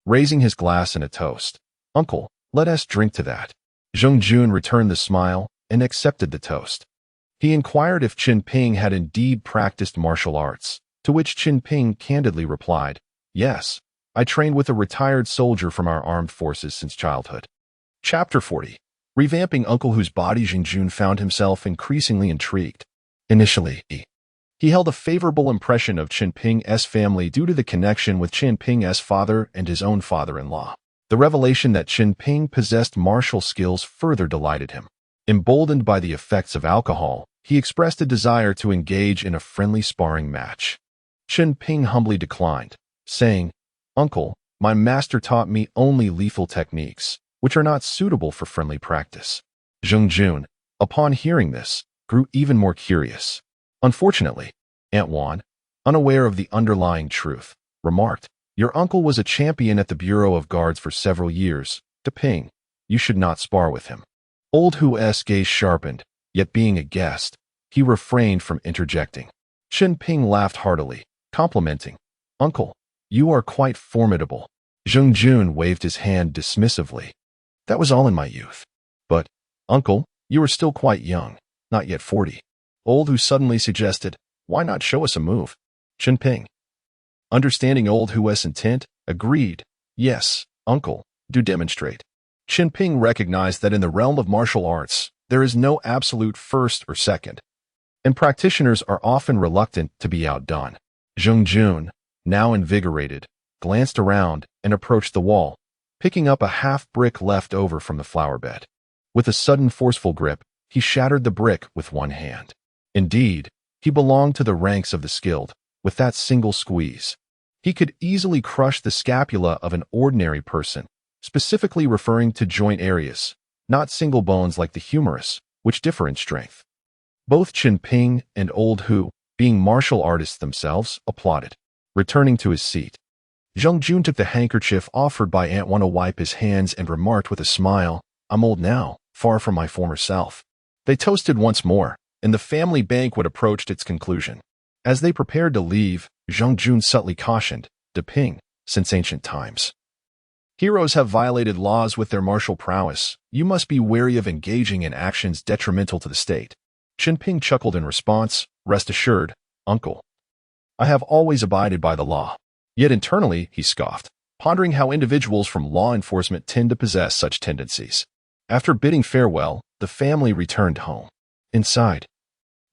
raising his glass in a toast. "Uncle, let us drink to that." Zhang Jun returned the smile and accepted the toast. He inquired if Chen Ping had indeed practiced martial arts, to which Chen Ping candidly replied, "Yes, I trained with a retired soldier from our armed forces since childhood." Chapter 40. Revamping Uncle Hu's body. Zhang Jun found himself increasingly intrigued. Initially, he held a favorable impression of Chen Ping's family due to the connection with Chen Ping's father and his own father-in-law. The revelation that Chen Ping possessed martial skills further delighted him. Emboldened by the effects of alcohol, he expressed a desire to engage in a friendly sparring match. Chen Ping humbly declined, saying, "Uncle, my master taught me only lethal techniques, which are not suitable for friendly practice." Zhang Jun, upon hearing this, grew even more curious. Unfortunately, Aunt Wan, unaware of the underlying truth, remarked, "Your uncle was a champion at the Bureau of Guards for several years. Ping, you should not spar with him." Old Hu's gaze sharpened, yet being a guest, he refrained from interjecting. Chen Ping laughed heartily, complimenting, "Uncle, you are quite formidable." Zhang Jun waved his hand dismissively. "That was all in my youth. But, Uncle, you are still quite young, not yet 40. Old Hu suddenly suggested, "Why not show us a move?" Chen Ping, understanding Old Hu's intent, agreed, "Yes, Uncle, do demonstrate." Chen Ping recognized that in the realm of martial arts, there is no absolute first or second, and practitioners are often reluctant to be outdone. Zhang Jun, now invigorated, glanced around and approached the wall, picking up a half-brick left over from the flower bed. With a sudden forceful grip, he shattered the brick with one hand. Indeed, he belonged to the ranks of the skilled. With that single squeeze, he could easily crush the scapula of an ordinary person, specifically referring to joint areas, not single bones like the humerus, which differ in strength. Both Chen Ping and Old Hu, being martial artists themselves, applauded. Returning to his seat, Zhang Jun took the handkerchief offered by Aunt Wan to wipe his hands and remarked with a smile, "I'm old now, far from my former self. They toasted once more, and the family banquet approached its conclusion. As they prepared to leave, Zhang Jun subtly cautioned, Ping, since ancient times. Heroes have violated laws with their martial prowess. You must be wary of engaging in actions detrimental to the state. Chunping chuckled in response, rest assured, uncle. I have always abided by the law. Yet internally, he scoffed, pondering how individuals from law enforcement tend to possess such tendencies. After bidding farewell, the family returned home. Inside,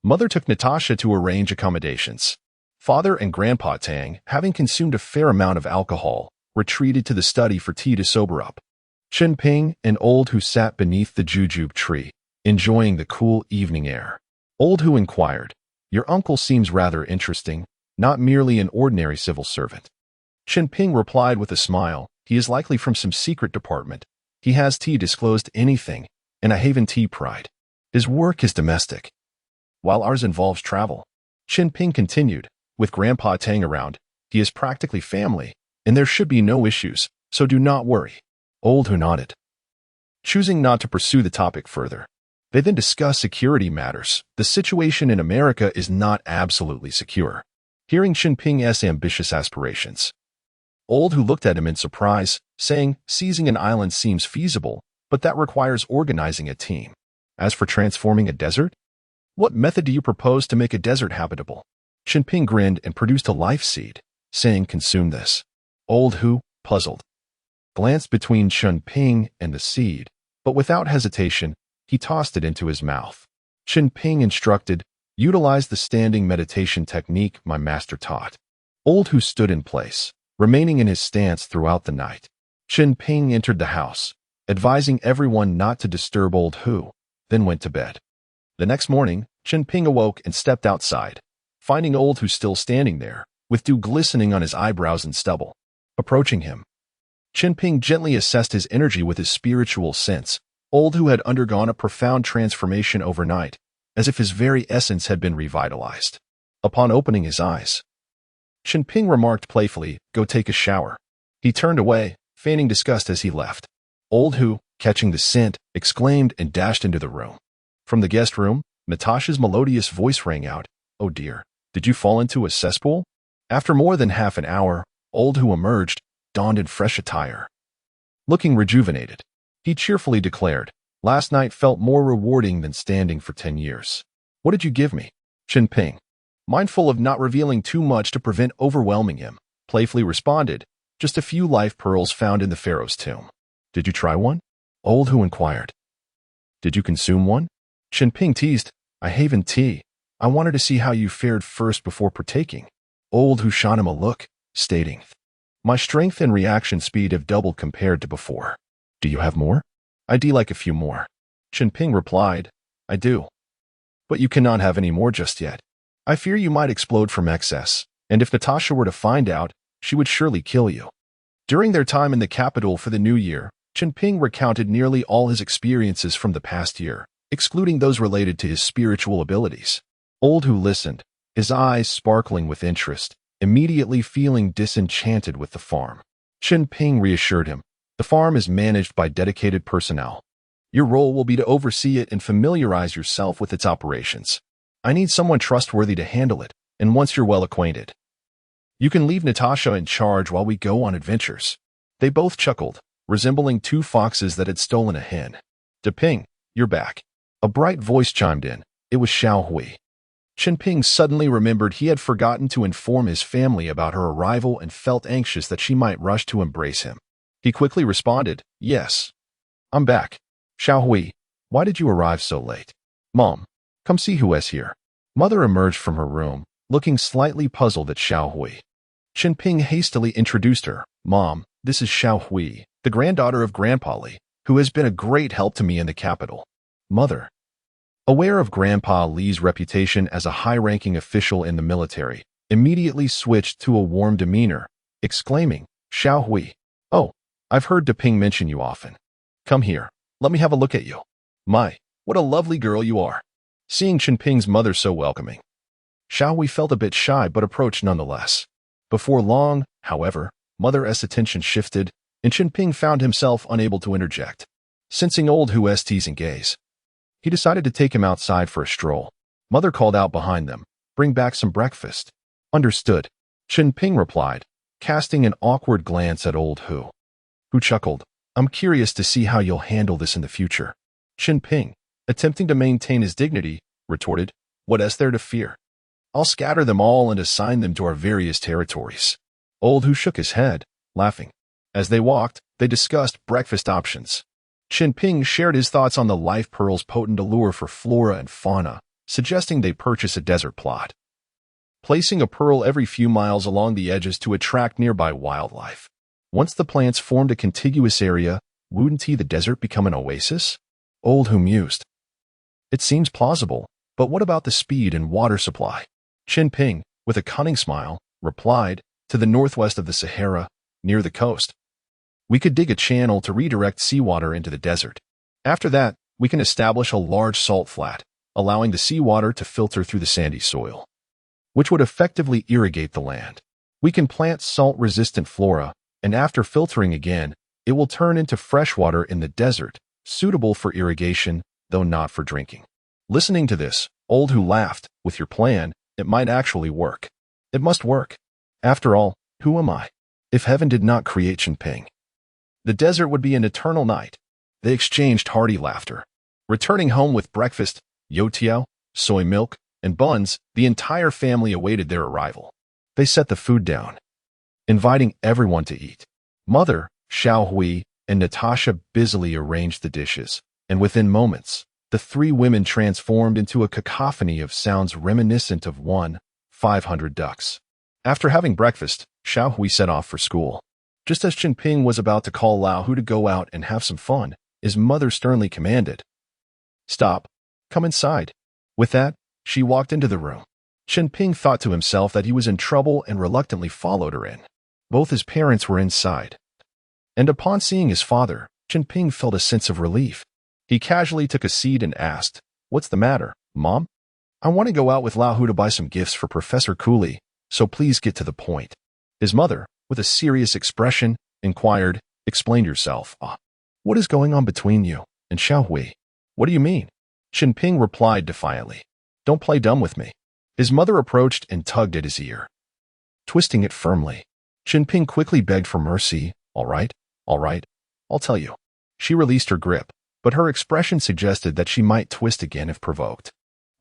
Mother took Natasha to arrange accommodations. Father and Grandpa Tang, having consumed a fair amount of alcohol, retreated to the study for tea to sober up. Chen Ping, an old who sat beneath the jujube tree, enjoying the cool evening air. Old who inquired, your uncle seems rather interesting, not merely an ordinary civil servant. Chen Ping replied with a smile, he is likely from some secret department. He has tea disclosed anything, and a Haven tea pride. His work is domestic, while ours involves travel. Chen Ping continued, with Grandpa Tang around, he is practically family, and there should be no issues, so do not worry. Old who nodded, choosing not to pursue the topic further. They then discussed security matters. The situation in America is not absolutely secure. Hearing Chen Ping's ambitious aspirations, Old who looked at him in surprise, saying, seizing an island seems feasible, but that requires organizing a team. As for transforming a desert, what method do you propose to make a desert habitable? Chen Ping grinned and produced a life seed, saying, consume this. Old who, puzzled, glanced between Chunping and the seed, but without hesitation, he tossed it into his mouth. Chen Ping instructed, utilize the standing meditation technique my master taught. Old who stood in place, remaining in his stance throughout the night. Chen Ping entered the house, advising everyone not to disturb Old who, then went to bed. The next morning, Chen Ping awoke and stepped outside, finding Old who still standing there, with dew glistening on his eyebrows and stubble. Approaching him, Chen Ping gently assessed his energy with his spiritual sense. Old who had undergone a profound transformation overnight, as if his very essence had been revitalized. Upon opening his eyes, Chen Ping remarked playfully, go take a shower. He turned away, feigning disgust as he left. Old who, catching the scent, exclaimed and dashed into the room. From the guest room, Natasha's melodious voice rang out, oh dear, did you fall into a cesspool? After more than half an hour, Old who emerged, donned in fresh attire. Looking rejuvenated, he cheerfully declared, last night felt more rewarding than standing for 10 years. What did you give me? Chen Ping, mindful of not revealing too much to prevent overwhelming him, playfully responded, just a few life pearls found in the pharaoh's tomb. Did you try one? Old who inquired. Did you consume one? Chen Ping teased, I haven tea. I wanted to see how you fared first before partaking. Old who shot him a look, stating, my strength and reaction speed have doubled compared to before. Do you have more? I'd like a few more. Chen Ping replied, I do. But you cannot have any more just yet. I fear you might explode from excess, and if Natasha were to find out, she would surely kill you. During their time in the capital for the new year, Chen Ping recounted nearly all his experiences from the past year, excluding those related to his spiritual abilities. Old who listened, his eyes sparkling with interest, immediately feeling disenchanted with the farm. Chen Ping reassured him, the farm is managed by dedicated personnel. Your role will be to oversee it and familiarize yourself with its operations. I need someone trustworthy to handle it, and once you're well acquainted, you can leave Natasha in charge while we go on adventures. They both chuckled, resembling two foxes that had stolen a hen. Ping, you're back. A bright voice chimed in. It was Xiao Hui. Chen Ping suddenly remembered he had forgotten to inform his family about her arrival and felt anxious that she might rush to embrace him. He quickly responded, yes. I'm back. Xiao Hui, why did you arrive so late? Mom, come see who is here. Mother emerged from her room, looking slightly puzzled at Xiao Hui. Chen Ping hastily introduced her. Mom, this is Xiao Hui, the granddaughter of Grandpa Li, who has been a great help to me in the capital. Mother, aware of Grandpa Li's reputation as a high-ranking official in the military, immediately switched to a warm demeanor, exclaiming, Xiao Hui, oh, I've heard Ping mention you often. Come here, let me have a look at you. My, what a lovely girl you are. Seeing Chen Ping's mother so welcoming, Xiao Hui felt a bit shy but approached nonetheless. Before long, however, Mother's attention shifted, and Chen Ping found himself unable to interject. Sensing old Hu's teasing gaze, he decided to take him outside for a stroll. Mother called out behind them, "Bring back some breakfast." "Understood," Chen Ping replied, casting an awkward glance at old Hu. Who chuckled, "I'm curious to see how you'll handle this in the future." Chen Ping, attempting to maintain his dignity, retorted, "What is there to fear? I'll scatter them all and assign them to our various territories." Old Hu shook his head, laughing. As they walked, they discussed breakfast options. Chen Ping shared his thoughts on the life pearl's potent allure for flora and fauna, suggesting they purchase a desert plot, placing a pearl every few miles along the edges to attract nearby wildlife. Once the plants formed a contiguous area, wouldn't the desert become an oasis? Old Hu mused. It seems plausible, but what about the speed and water supply? Chen Ping, with a cunning smile, replied, "To the northwest of the Sahara, near the coast. We could dig a channel to redirect seawater into the desert. After that, we can establish a large salt flat, allowing the seawater to filter through the sandy soil, which would effectively irrigate the land. We can plant salt-resistant flora, and after filtering again, it will turn into fresh water in the desert, suitable for irrigation, though not for drinking." Listening to this, Old Hu laughed. "With your plan, it might actually work." "It must work. After all, who am I? If heaven did not create Chunping, the desert would be an eternal night." They exchanged hearty laughter. Returning home with breakfast, youtiao, soy milk, and buns, the entire family awaited their arrival. They set the food down, inviting everyone to eat. Mother, Xiao Hui, and Natasha busily arranged the dishes, and within moments, the three women transformed into a cacophony of sounds reminiscent of 500 ducks. After having breakfast, Xiao Hui set off for school. Just as Chen Ping was about to call Lao Hu to go out and have some fun, his mother sternly commanded, "Stop. Come inside." With that, she walked into the room. Chen Ping thought to himself that he was in trouble and reluctantly followed her in. Both his parents were inside, and upon seeing his father, Chen Ping felt a sense of relief. He casually took a seat and asked, "What's the matter, Mom?" "I want to go out with Lao Hu to buy some gifts for Professor Cooley, so please get to the point." His mother, with a serious expression, inquired, "Explain yourself. What is going on between you and Xiao Hui?" "What do you mean?" Chen Ping replied defiantly. "Don't play dumb with me." His mother approached and tugged at his ear, twisting it firmly. Chen Ping quickly begged for mercy. All right, I'll tell you." She released her grip, but her expression suggested that she might twist again if provoked.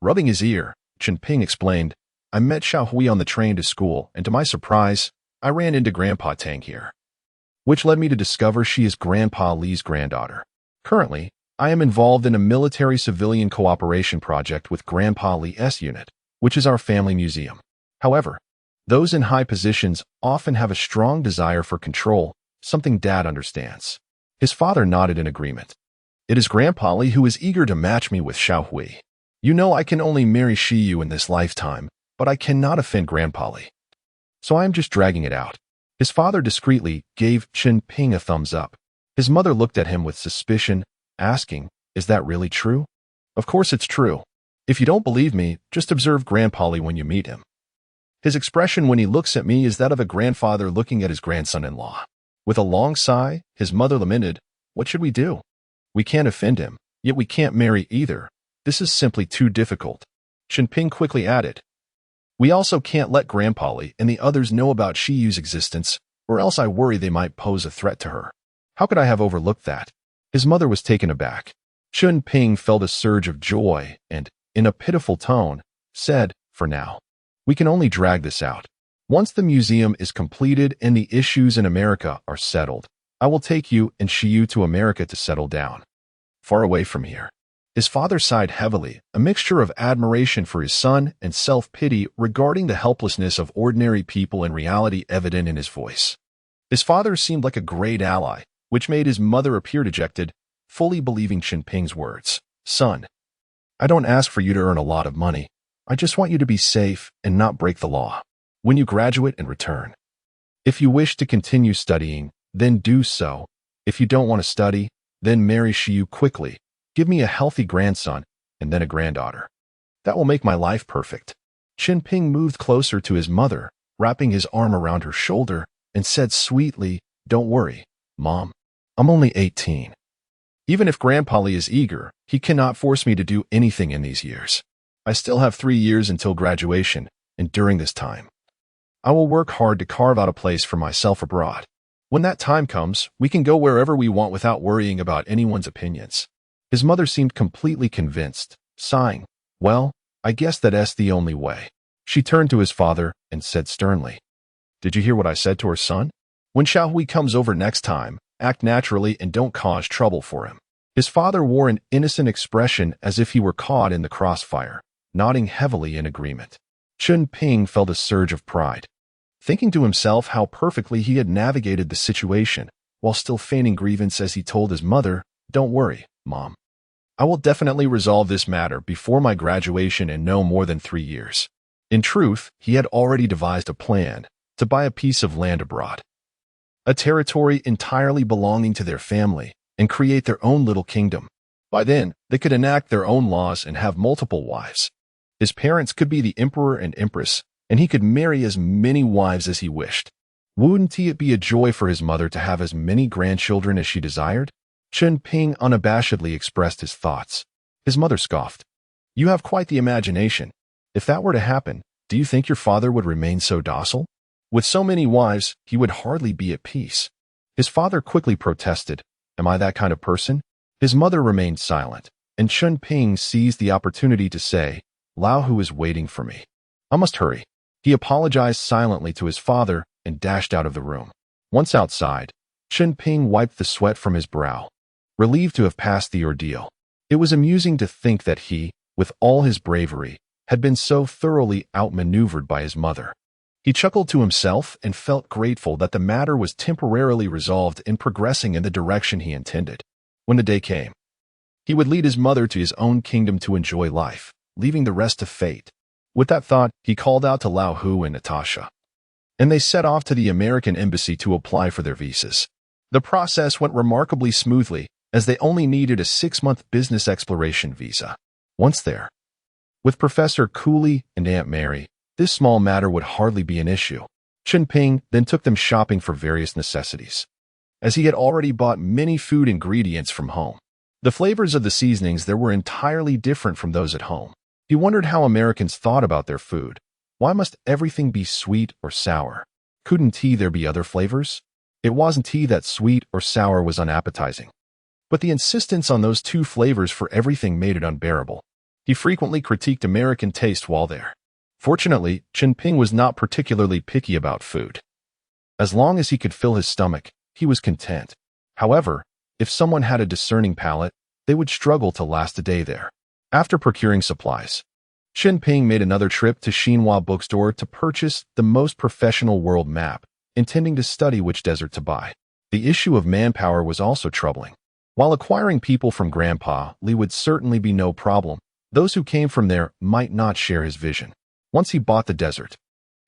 Rubbing his ear, Chen Ping explained, "I met Xiao Hui on the train to school, and to my surprise, I ran into Grandpa Tang here, which led me to discover she is Grandpa Li's granddaughter. Currently, I am involved in a military-civilian cooperation project with Grandpa Li's unit, which is our family museum. However, those in high positions often have a strong desire for control, something Dad understands." His father nodded in agreement. "It is Grandpa Li who is eager to match me with Xiao Hui. You know I can only marry Shiyu in this lifetime, but I cannot offend Grandpa Li, so I am just dragging it out." His father discreetly gave Chen Ping a thumbs up. His mother looked at him with suspicion, asking, "Is that really true?" "Of course it's true. If you don't believe me, just observe Grandpa Li when you meet him. His expression when he looks at me is that of a grandfather looking at his grandson-in-law." With a long sigh, his mother lamented, "What should we do? We can't offend him, yet we can't marry either. This is simply too difficult." Chen Ping quickly added, "We also can't let Grandpa Li and the others know about Shiyu's existence, or else I worry they might pose a threat to her." "How could I have overlooked that?" His mother was taken aback. Chen Ping felt a surge of joy and, in a pitiful tone, said, "For now, we can only drag this out. Once the museum is completed and the issues in America are settled, I will take you and Shiyu to America to settle down, far away from here." His father sighed heavily, a mixture of admiration for his son and self-pity regarding the helplessness of ordinary people and reality evident in his voice. His father seemed like a great ally, which made his mother appear dejected, fully believing Chen Ping's words. "Son, I don't ask for you to earn a lot of money. I just want you to be safe and not break the law when you graduate and return. If you wish to continue studying, then do so. If you don't want to study, then marry Shiyu quickly. Give me a healthy grandson and then a granddaughter. That will make my life perfect." Chen Ping moved closer to his mother, wrapping his arm around her shoulder, and said sweetly, "Don't worry, Mom. I'm only 18. Even if Grandpa Li is eager, he cannot force me to do anything in these years. I still have 3 years until graduation, and during this time, I will work hard to carve out a place for myself abroad. When that time comes, we can go wherever we want without worrying about anyone's opinions." His mother seemed completely convinced, sighing, "Well, I guess that's the only way." She turned to his father and said sternly, "Did you hear what I said to her son? When Xiaohui comes over next time, act naturally and don't cause trouble for him." His father wore an innocent expression as if he were caught in the crossfire, nodding heavily in agreement. Chunping felt a surge of pride, thinking to himself how perfectly he had navigated the situation, while still feigning grievance as he told his mother, "Don't worry, Mom. I will definitely resolve this matter before my graduation in no more than 3 years." In truth, he had already devised a plan to buy a piece of land abroad, a territory entirely belonging to their family, and create their own little kingdom. By then, they could enact their own laws and have multiple wives. His parents could be the emperor and empress, and he could marry as many wives as he wished. Wouldn't it be a joy for his mother to have as many grandchildren as she desired? Chen Ping unabashedly expressed his thoughts. His mother scoffed. "You have quite the imagination. If that were to happen, do you think your father would remain so docile? With so many wives, he would hardly be at peace." His father quickly protested, "Am I that kind of person?" His mother remained silent, and Chen Ping seized the opportunity to say, "Lao Hu is waiting for me. I must hurry." He apologized silently to his father and dashed out of the room. Once outside, Chen Ping wiped the sweat from his brow, relieved to have passed the ordeal. It was amusing to think that he, with all his bravery, had been so thoroughly outmaneuvered by his mother. He chuckled to himself and felt grateful that the matter was temporarily resolved and progressing in the direction he intended. When the day came, he would lead his mother to his own kingdom to enjoy life, leaving the rest to fate. With that thought, he called out to Lao Hu and Natasha, and they set off to the American embassy to apply for their visas. The process went remarkably smoothly, as they only needed a 6-month business exploration visa. Once there, with Professor Cooley and Aunt Mary, this small matter would hardly be an issue. Chunping then took them shopping for various necessities, as he had already bought many food ingredients from home. The flavors of the seasonings there were entirely different from those at home. He wondered how Americans thought about their food. Why must everything be sweet or sour? Couldn't there be other flavors? It wasn't that sweet or sour was unappetizing, but the insistence on those 2 flavors for everything made it unbearable. He frequently critiqued American taste while there. Fortunately, Chunping was not particularly picky about food. As long as he could fill his stomach, he was content. However, if someone had a discerning palate, they would struggle to last a day there. After procuring supplies, Chunping made another trip to Xinhua bookstore to purchase the most professional world map, intending to study which desert to buy. The issue of manpower was also troubling. While acquiring people from Grandpa Li would certainly be no problem, those who came from there might not share his vision. Once he bought the desert,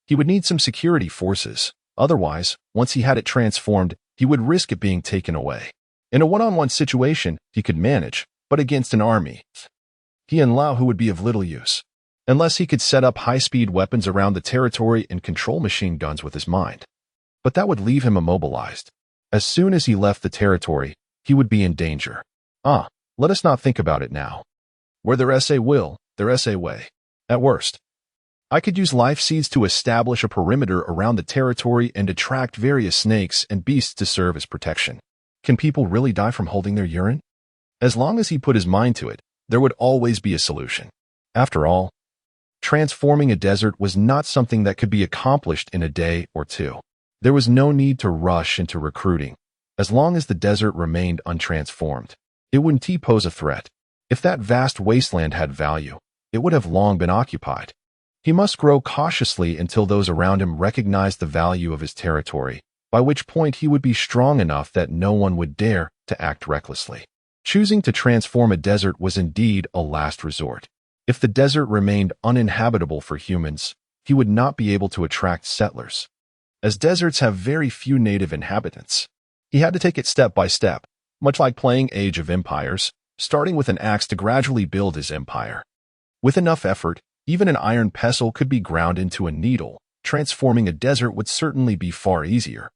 he would need some security forces. Otherwise, once he had it transformed, he would risk it being taken away. In a one-on-one situation, he could manage, but against an army, he and Lao Hu would be of little use, unless he could set up high-speed weapons around the territory and control machine guns with his mind. But that would leave him immobilized. As soon as he left the territory, he would be in danger. Let us not think about it now. Where there's a will, there's a way. At worst, I could use life seeds to establish a perimeter around the territory and attract various snakes and beasts to serve as protection. Can people really die from holding their urine? As long as he put his mind to it, there would always be a solution. After all, transforming a desert was not something that could be accomplished in a day or 2. There was no need to rush into recruiting. As long as the desert remained untransformed, it wouldn't pose a threat. If that vast wasteland had value, it would have long been occupied. He must grow cautiously until those around him recognized the value of his territory, by which point he would be strong enough that no one would dare to act recklessly. Choosing to transform a desert was indeed a last resort. If the desert remained uninhabitable for humans, he would not be able to attract settlers, as deserts have very few native inhabitants. He had to take it step by step, much like playing Age of Empires, starting with an axe to gradually build his empire. With enough effort, even an iron pestle could be ground into a needle. Transforming a desert would certainly be far easier.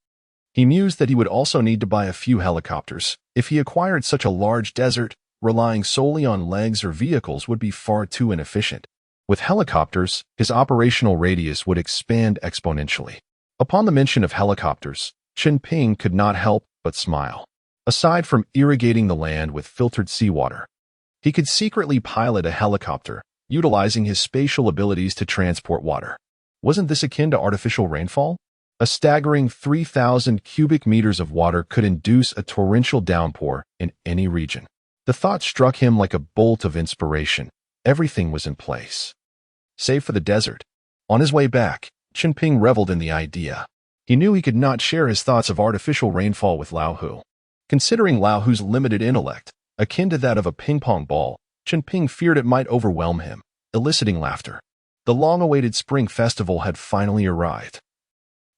He mused that he would also need to buy a few helicopters. If he acquired such a large desert, relying solely on legs or vehicles would be far too inefficient. With helicopters, his operational radius would expand exponentially. Upon the mention of helicopters, Chen Ping could not help but smile. Aside from irrigating the land with filtered seawater, he could secretly pilot a helicopter, utilizing his spatial abilities to transport water. Wasn't this akin to artificial rainfall? A staggering 3,000 cubic meters of water could induce a torrential downpour in any region. The thought struck him like a bolt of inspiration. Everything was in place, save for the desert. On his way back, Chunping reveled in the idea. He knew he could not share his thoughts of artificial rainfall with Lao Hu. Considering Lao Hu's limited intellect, akin to that of a ping-pong ball, Chunping feared it might overwhelm him, eliciting laughter. The long-awaited spring festival had finally arrived,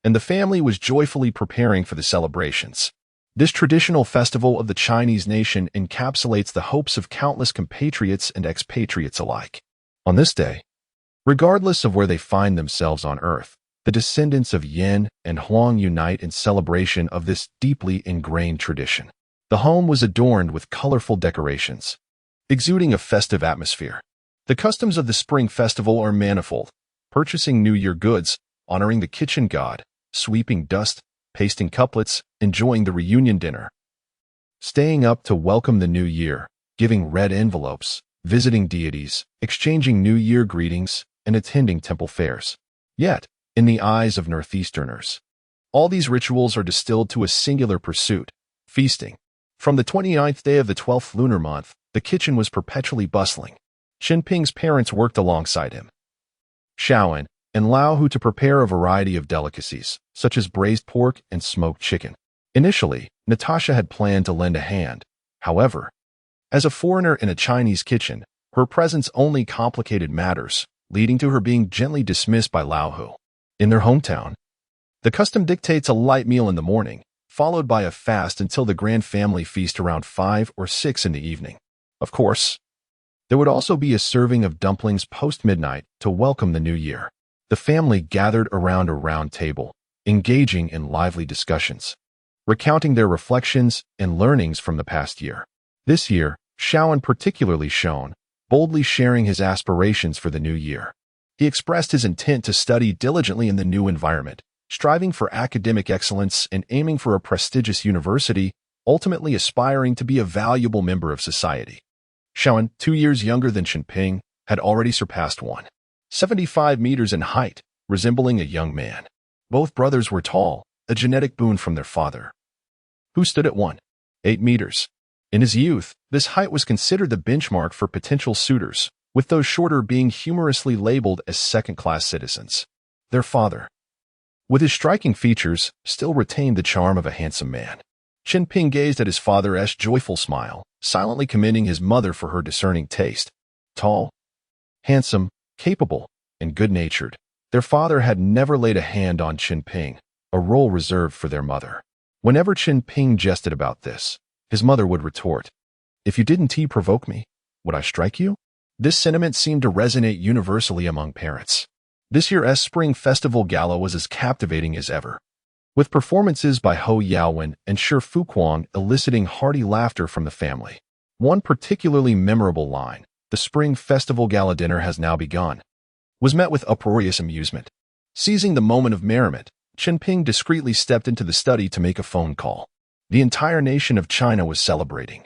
and the family was joyfully preparing for the celebrations. This traditional festival of the Chinese nation encapsulates the hopes of countless compatriots and expatriates alike. On this day, regardless of where they find themselves on Earth, the descendants of Yin and Huang unite in celebration of this deeply ingrained tradition. The home was adorned with colorful decorations, exuding a festive atmosphere. The customs of the Spring Festival are manifold: purchasing New Year goods, honoring the kitchen god, sweeping dust, pasting couplets, enjoying the reunion dinner, staying up to welcome the new year, giving red envelopes, visiting deities, exchanging New Year greetings, and attending temple fairs. Yet, in the eyes of Northeasterners, all these rituals are distilled to a singular pursuit: feasting. From the 29th day of the 12th lunar month, the kitchen was perpetually bustling. Chunping's parents worked alongside him, Shaoan and Lao Hu, to prepare a variety of delicacies, such as braised pork and smoked chicken. Initially, Natasha had planned to lend a hand. However, as a foreigner in a Chinese kitchen, her presence only complicated matters, leading to her being gently dismissed by Lao Hu. In their hometown, the custom dictates a light meal in the morning, followed by a fast until the grand family feast around 5 or 6 in the evening. Of course, there would also be a serving of dumplings post-midnight to welcome the new year. The family gathered around a round table, engaging in lively discussions, recounting their reflections and learnings from the past year. This year, Shaoan particularly shone, boldly sharing his aspirations for the new year. He expressed his intent to study diligently in the new environment, striving for academic excellence and aiming for a prestigious university, ultimately aspiring to be a valuable member of society. Shaoan, 2 years younger than Chunping, had already surpassed 175 meters in height, resembling a young man. Both brothers were tall, a genetic boon from their father, who stood at 1.8 meters. In his youth, this height was considered the benchmark for potential suitors, with those shorter being humorously labeled as second-class citizens. Their father, with his striking features, still retained the charm of a handsome man. Chunping gazed at his father's joyful smile, silently commending his mother for her discerning taste. Tall, handsome, capable, and good-natured, their father had never laid a hand on Chunping, a role reserved for their mother. Whenever Chunping jested about this, his mother would retort, "If you didn't provoke me, would I strike you?" This sentiment seemed to resonate universally among parents. This year's Spring Festival Gala was as captivating as ever, with performances by Ho Yaowen and Shi Fuquan eliciting hearty laughter from the family. One particularly memorable line, "The Spring Festival Gala dinner has now begun," was met with uproarious amusement. Seizing the moment of merriment, Chunping discreetly stepped into the study to make a phone call. The entire nation of China was celebrating,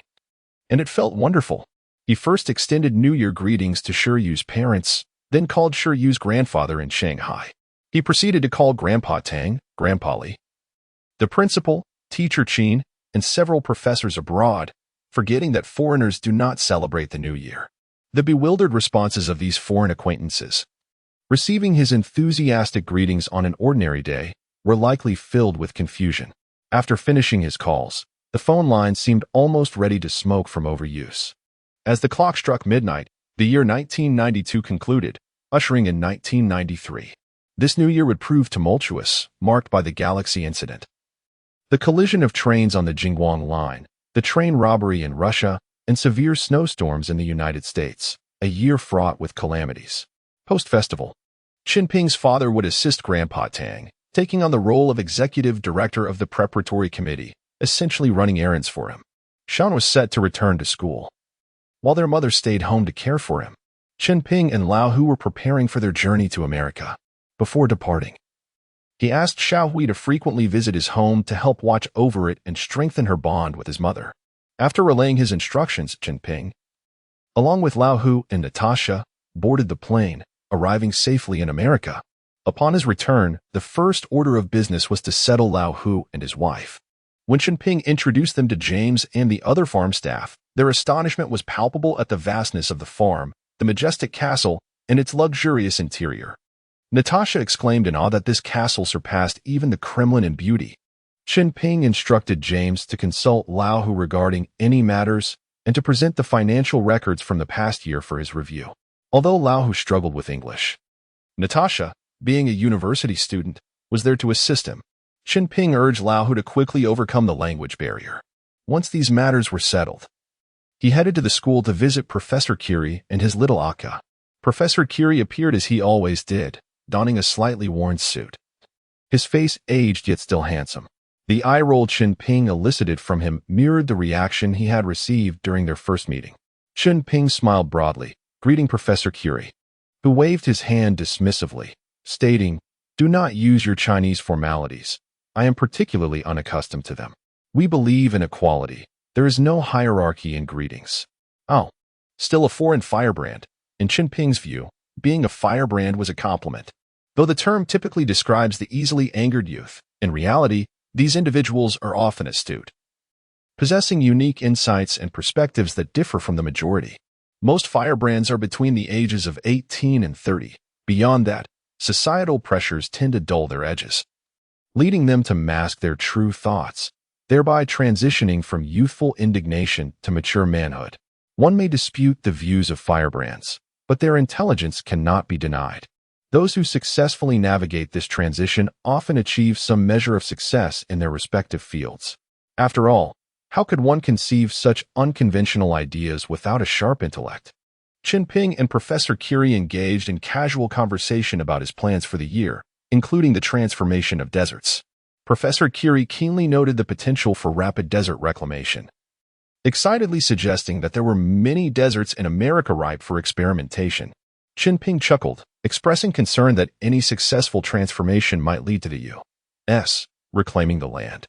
and it felt wonderful. He first extended New Year greetings to Shi Yu's parents, then called Shi Yu's grandfather in Shanghai. He proceeded to call Grandpa Tang, Grandpa Li, the principal, Teacher Qin, and several professors abroad, forgetting that foreigners do not celebrate the New Year. The bewildered responses of these foreign acquaintances, receiving his enthusiastic greetings on an ordinary day, were likely filled with confusion. After finishing his calls, the phone line seemed almost ready to smoke from overuse. As the clock struck midnight, the year 1992 concluded, ushering in 1993. This new year would prove tumultuous, marked by the Galaxy incident, the collision of trains on the Jingguang line, the train robbery in Russia, and severe snowstorms in the United States, a year fraught with calamities. Post-festival, Chunping's father would assist Grandpa Tang, taking on the role of executive director of the preparatory committee, essentially running errands for him. Shan was set to return to school, while their mother stayed home to care for him. Chen Ping and Lao Hu were preparing for their journey to America. Before departing, he asked Xiao Hui to frequently visit his home to help watch over it and strengthen her bond with his mother. After relaying his instructions, Chen Ping, along with Lao Hu and Natasha, boarded the plane, arriving safely in America. Upon his return, the first order of business was to settle Lao Hu and his wife. When Chen Ping introduced them to James and the other farm staff, their astonishment was palpable at the vastness of the farm, the majestic castle, and its luxurious interior. Natasha exclaimed in awe that this castle surpassed even the Kremlin in beauty. Chen Ping instructed James to consult Lao Hu regarding any matters and to present the financial records from the past year for his review. Although Lao Hu struggled with English, Natasha, being a university student, was there to assist him. Chen Ping urged Lao Hu to quickly overcome the language barrier. Once these matters were settled, he headed to the school to visit Professor Curie and his little Akka. Professor Curie appeared as he always did, donning a slightly worn suit. His face aged yet still handsome. The eye roll Chen Ping elicited from him mirrored the reaction he had received during their first meeting. Chen Ping smiled broadly, greeting Professor Curie, who waved his hand dismissively, stating, "Do not use your Chinese formalities. I am particularly unaccustomed to them. We believe in equality. There is no hierarchy in greetings." Oh, still a foreign firebrand. In Chen Ping's view, being a firebrand was a compliment. Though the term typically describes the easily angered youth, in reality, these individuals are often astute, possessing unique insights and perspectives that differ from the majority. Most firebrands are between the ages of 18 and 30. Beyond that, societal pressures tend to dull their edges, leading them to mask their true thoughts, thereby transitioning from youthful indignation to mature manhood. One may dispute the views of firebrands, but their intelligence cannot be denied. Those who successfully navigate this transition often achieve some measure of success in their respective fields. After all, how could one conceive such unconventional ideas without a sharp intellect? Chen Ping and Professor Curie engaged in casual conversation about his plans for the year, including the transformation of deserts. Professor Curie keenly noted the potential for rapid desert reclamation, excitedly suggesting that there were many deserts in America ripe for experimentation. Chen Ping chuckled, expressing concern that any successful transformation might lead to the U.S. reclaiming the land,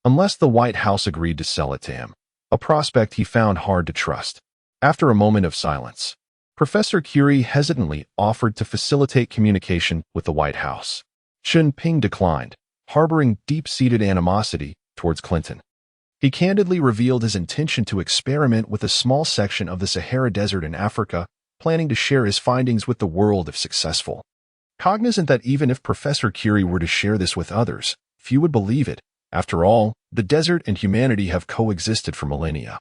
unless the White House agreed to sell it to him, a prospect he found hard to trust. After a moment of silence, Professor Curie hesitantly offered to facilitate communication with the White House. Chen Ping declined, harboring deep-seated animosity towards Clinton. He candidly revealed his intention to experiment with a small section of the Sahara Desert in Africa, planning to share his findings with the world if successful. Cognizant that even if Professor Curie were to share this with others, few would believe it. After all, the desert and humanity have coexisted for millennia,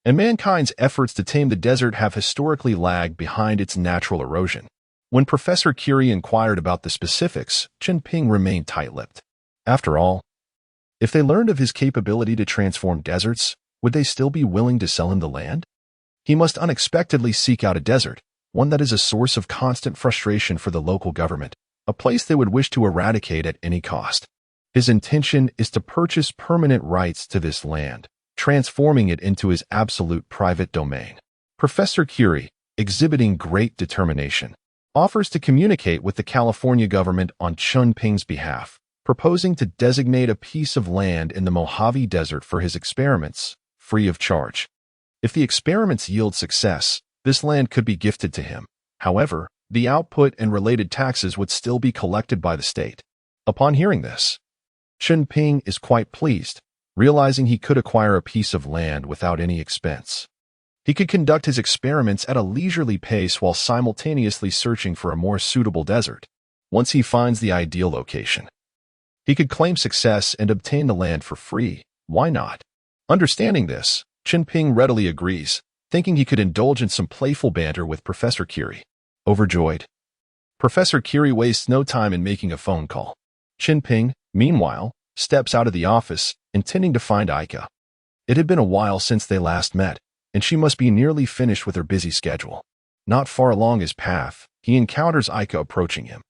and mankind's efforts to tame the desert have historically lagged behind its natural erosion. When Professor Curie inquired about the specifics, Chen Ping remained tight-lipped. After all, if they learned of his capability to transform deserts, would they still be willing to sell him the land? He must unexpectedly seek out a desert, one that is a source of constant frustration for the local government, a place they would wish to eradicate at any cost. His intention is to purchase permanent rights to this land, transforming it into his absolute private domain. Professor Curie, exhibiting great determination, offers to communicate with the California government on Chunping's behalf, proposing to designate a piece of land in the Mojave Desert for his experiments, free of charge. If the experiments yield success, this land could be gifted to him. However, the output and related taxes would still be collected by the state. Upon hearing this, Chen Ping is quite pleased, realizing he could acquire a piece of land without any expense. He could conduct his experiments at a leisurely pace while simultaneously searching for a more suitable desert. Once he finds the ideal location, he could claim success and obtain the land for free. Why not? Understanding this, Chen Ping readily agrees, thinking he could indulge in some playful banter with Professor Curie. Overjoyed, Professor Curie wastes no time in making a phone call. Chen Ping, meanwhile, steps out of the office, intending to find Aika. It had been a while since they last met, and she must be nearly finished with her busy schedule. Not far along his path, he encounters Aika approaching him.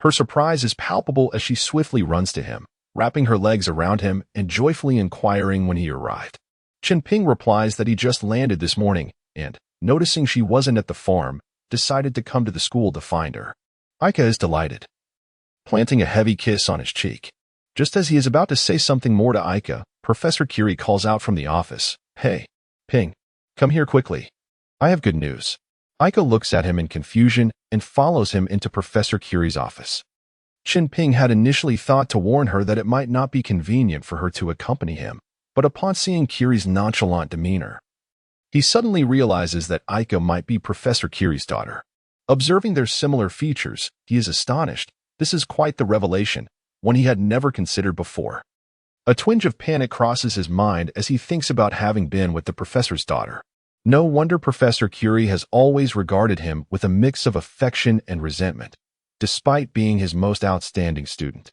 Her surprise is palpable as she swiftly runs to him, wrapping her legs around him and joyfully inquiring when he arrived. Chen Ping replies that he just landed this morning and, noticing she wasn't at the farm, decided to come to the school to find her. Ika is delighted, planting a heavy kiss on his cheek. Just as he is about to say something more to Ika, Professor Curie calls out from the office, "Hey, Ping, come here quickly. I have good news." Ika looks at him in confusion and follows him into Professor Curie's office. Chen Ping had initially thought to warn her that it might not be convenient for her to accompany him, but upon seeing Curie's nonchalant demeanor, he suddenly realizes that Ika might be Professor Curie's daughter. Observing their similar features, he is astonished. This is quite the revelation, one he had never considered before. A twinge of panic crosses his mind as he thinks about having been with the professor's daughter. No wonder Professor Curie has always regarded him with a mix of affection and resentment, despite being his most outstanding student.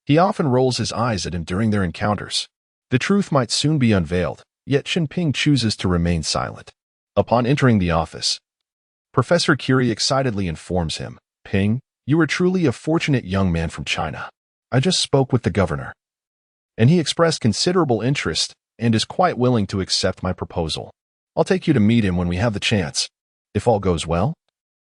He often rolls his eyes at him during their encounters. The truth might soon be unveiled, yet Chen Ping chooses to remain silent. Upon entering the office, Professor Curie excitedly informs him, "Ping, you are truly a fortunate young man from China. I just spoke with the governor, and he expressed considerable interest and is quite willing to accept my proposal. I'll take you to meet him when we have the chance. If all goes well,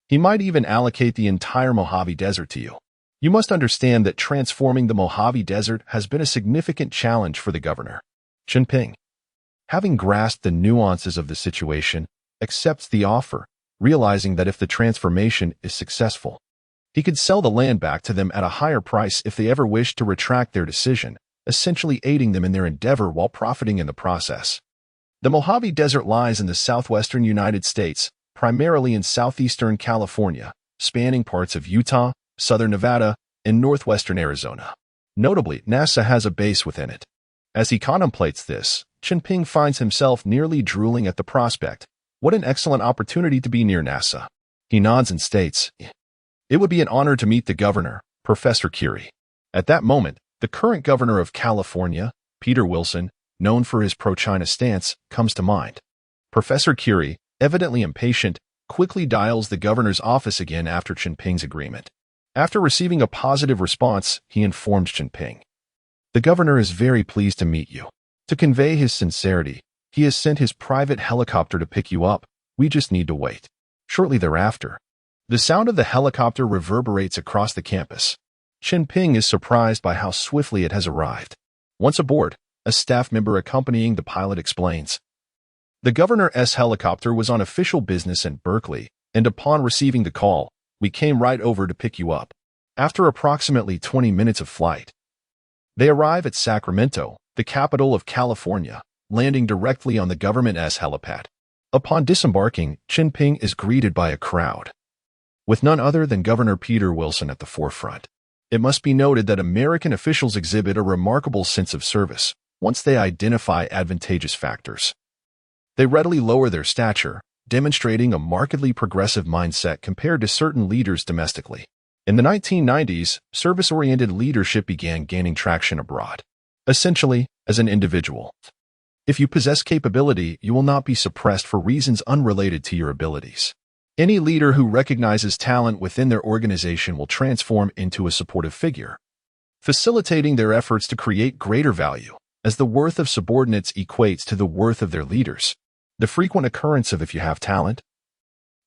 he might even allocate the entire Mojave Desert to you. You must understand that transforming the Mojave Desert has been a significant challenge for the governor." Chen Ping, having grasped the nuances of the situation, accepts the offer, realizing that if the transformation is successful, he could sell the land back to them at a higher price if they ever wished to retract their decision, essentially aiding them in their endeavor while profiting in the process. The Mojave Desert lies in the southwestern United States, primarily in southeastern California, spanning parts of Utah, southern Nevada, and northwestern Arizona. Notably, NASA has a base within it. As he contemplates this, Chen Ping finds himself nearly drooling at the prospect. What an excellent opportunity to be near NASA. He nods and states, "It would be an honor to meet the governor, Professor Curie." At that moment, the current governor of California, Peter Wilson, known for his pro-China stance, comes to mind. Professor Curie, evidently impatient, quickly dials the governor's office again after Chen Ping's agreement. After receiving a positive response, he informs Chen Ping, "The governor is very pleased to meet you. To convey his sincerity, he has sent his private helicopter to pick you up. We just need to wait." Shortly thereafter, the sound of the helicopter reverberates across the campus. Chen Ping is surprised by how swiftly it has arrived. Once aboard, a staff member accompanying the pilot explains, "The governor's helicopter was on official business in Berkeley, and upon receiving the call, we came right over to pick you up." After approximately 20 minutes of flight, they arrive at Sacramento, the capital of California, landing directly on the government's helipad. Upon disembarking, Chen Ping is greeted by a crowd, with none other than Governor Peter Wilson at the forefront. It must be noted that American officials exhibit a remarkable sense of service once they identify advantageous factors. They readily lower their stature, demonstrating a markedly progressive mindset compared to certain leaders domestically. In the 1990s, service-oriented leadership began gaining traction abroad. Essentially, as an individual, if you possess capability, you will not be suppressed for reasons unrelated to your abilities. Any leader who recognizes talent within their organization will transform into a supportive figure, facilitating their efforts to create greater value, as the worth of subordinates equates to the worth of their leaders. The frequent occurrence of "if you have talent,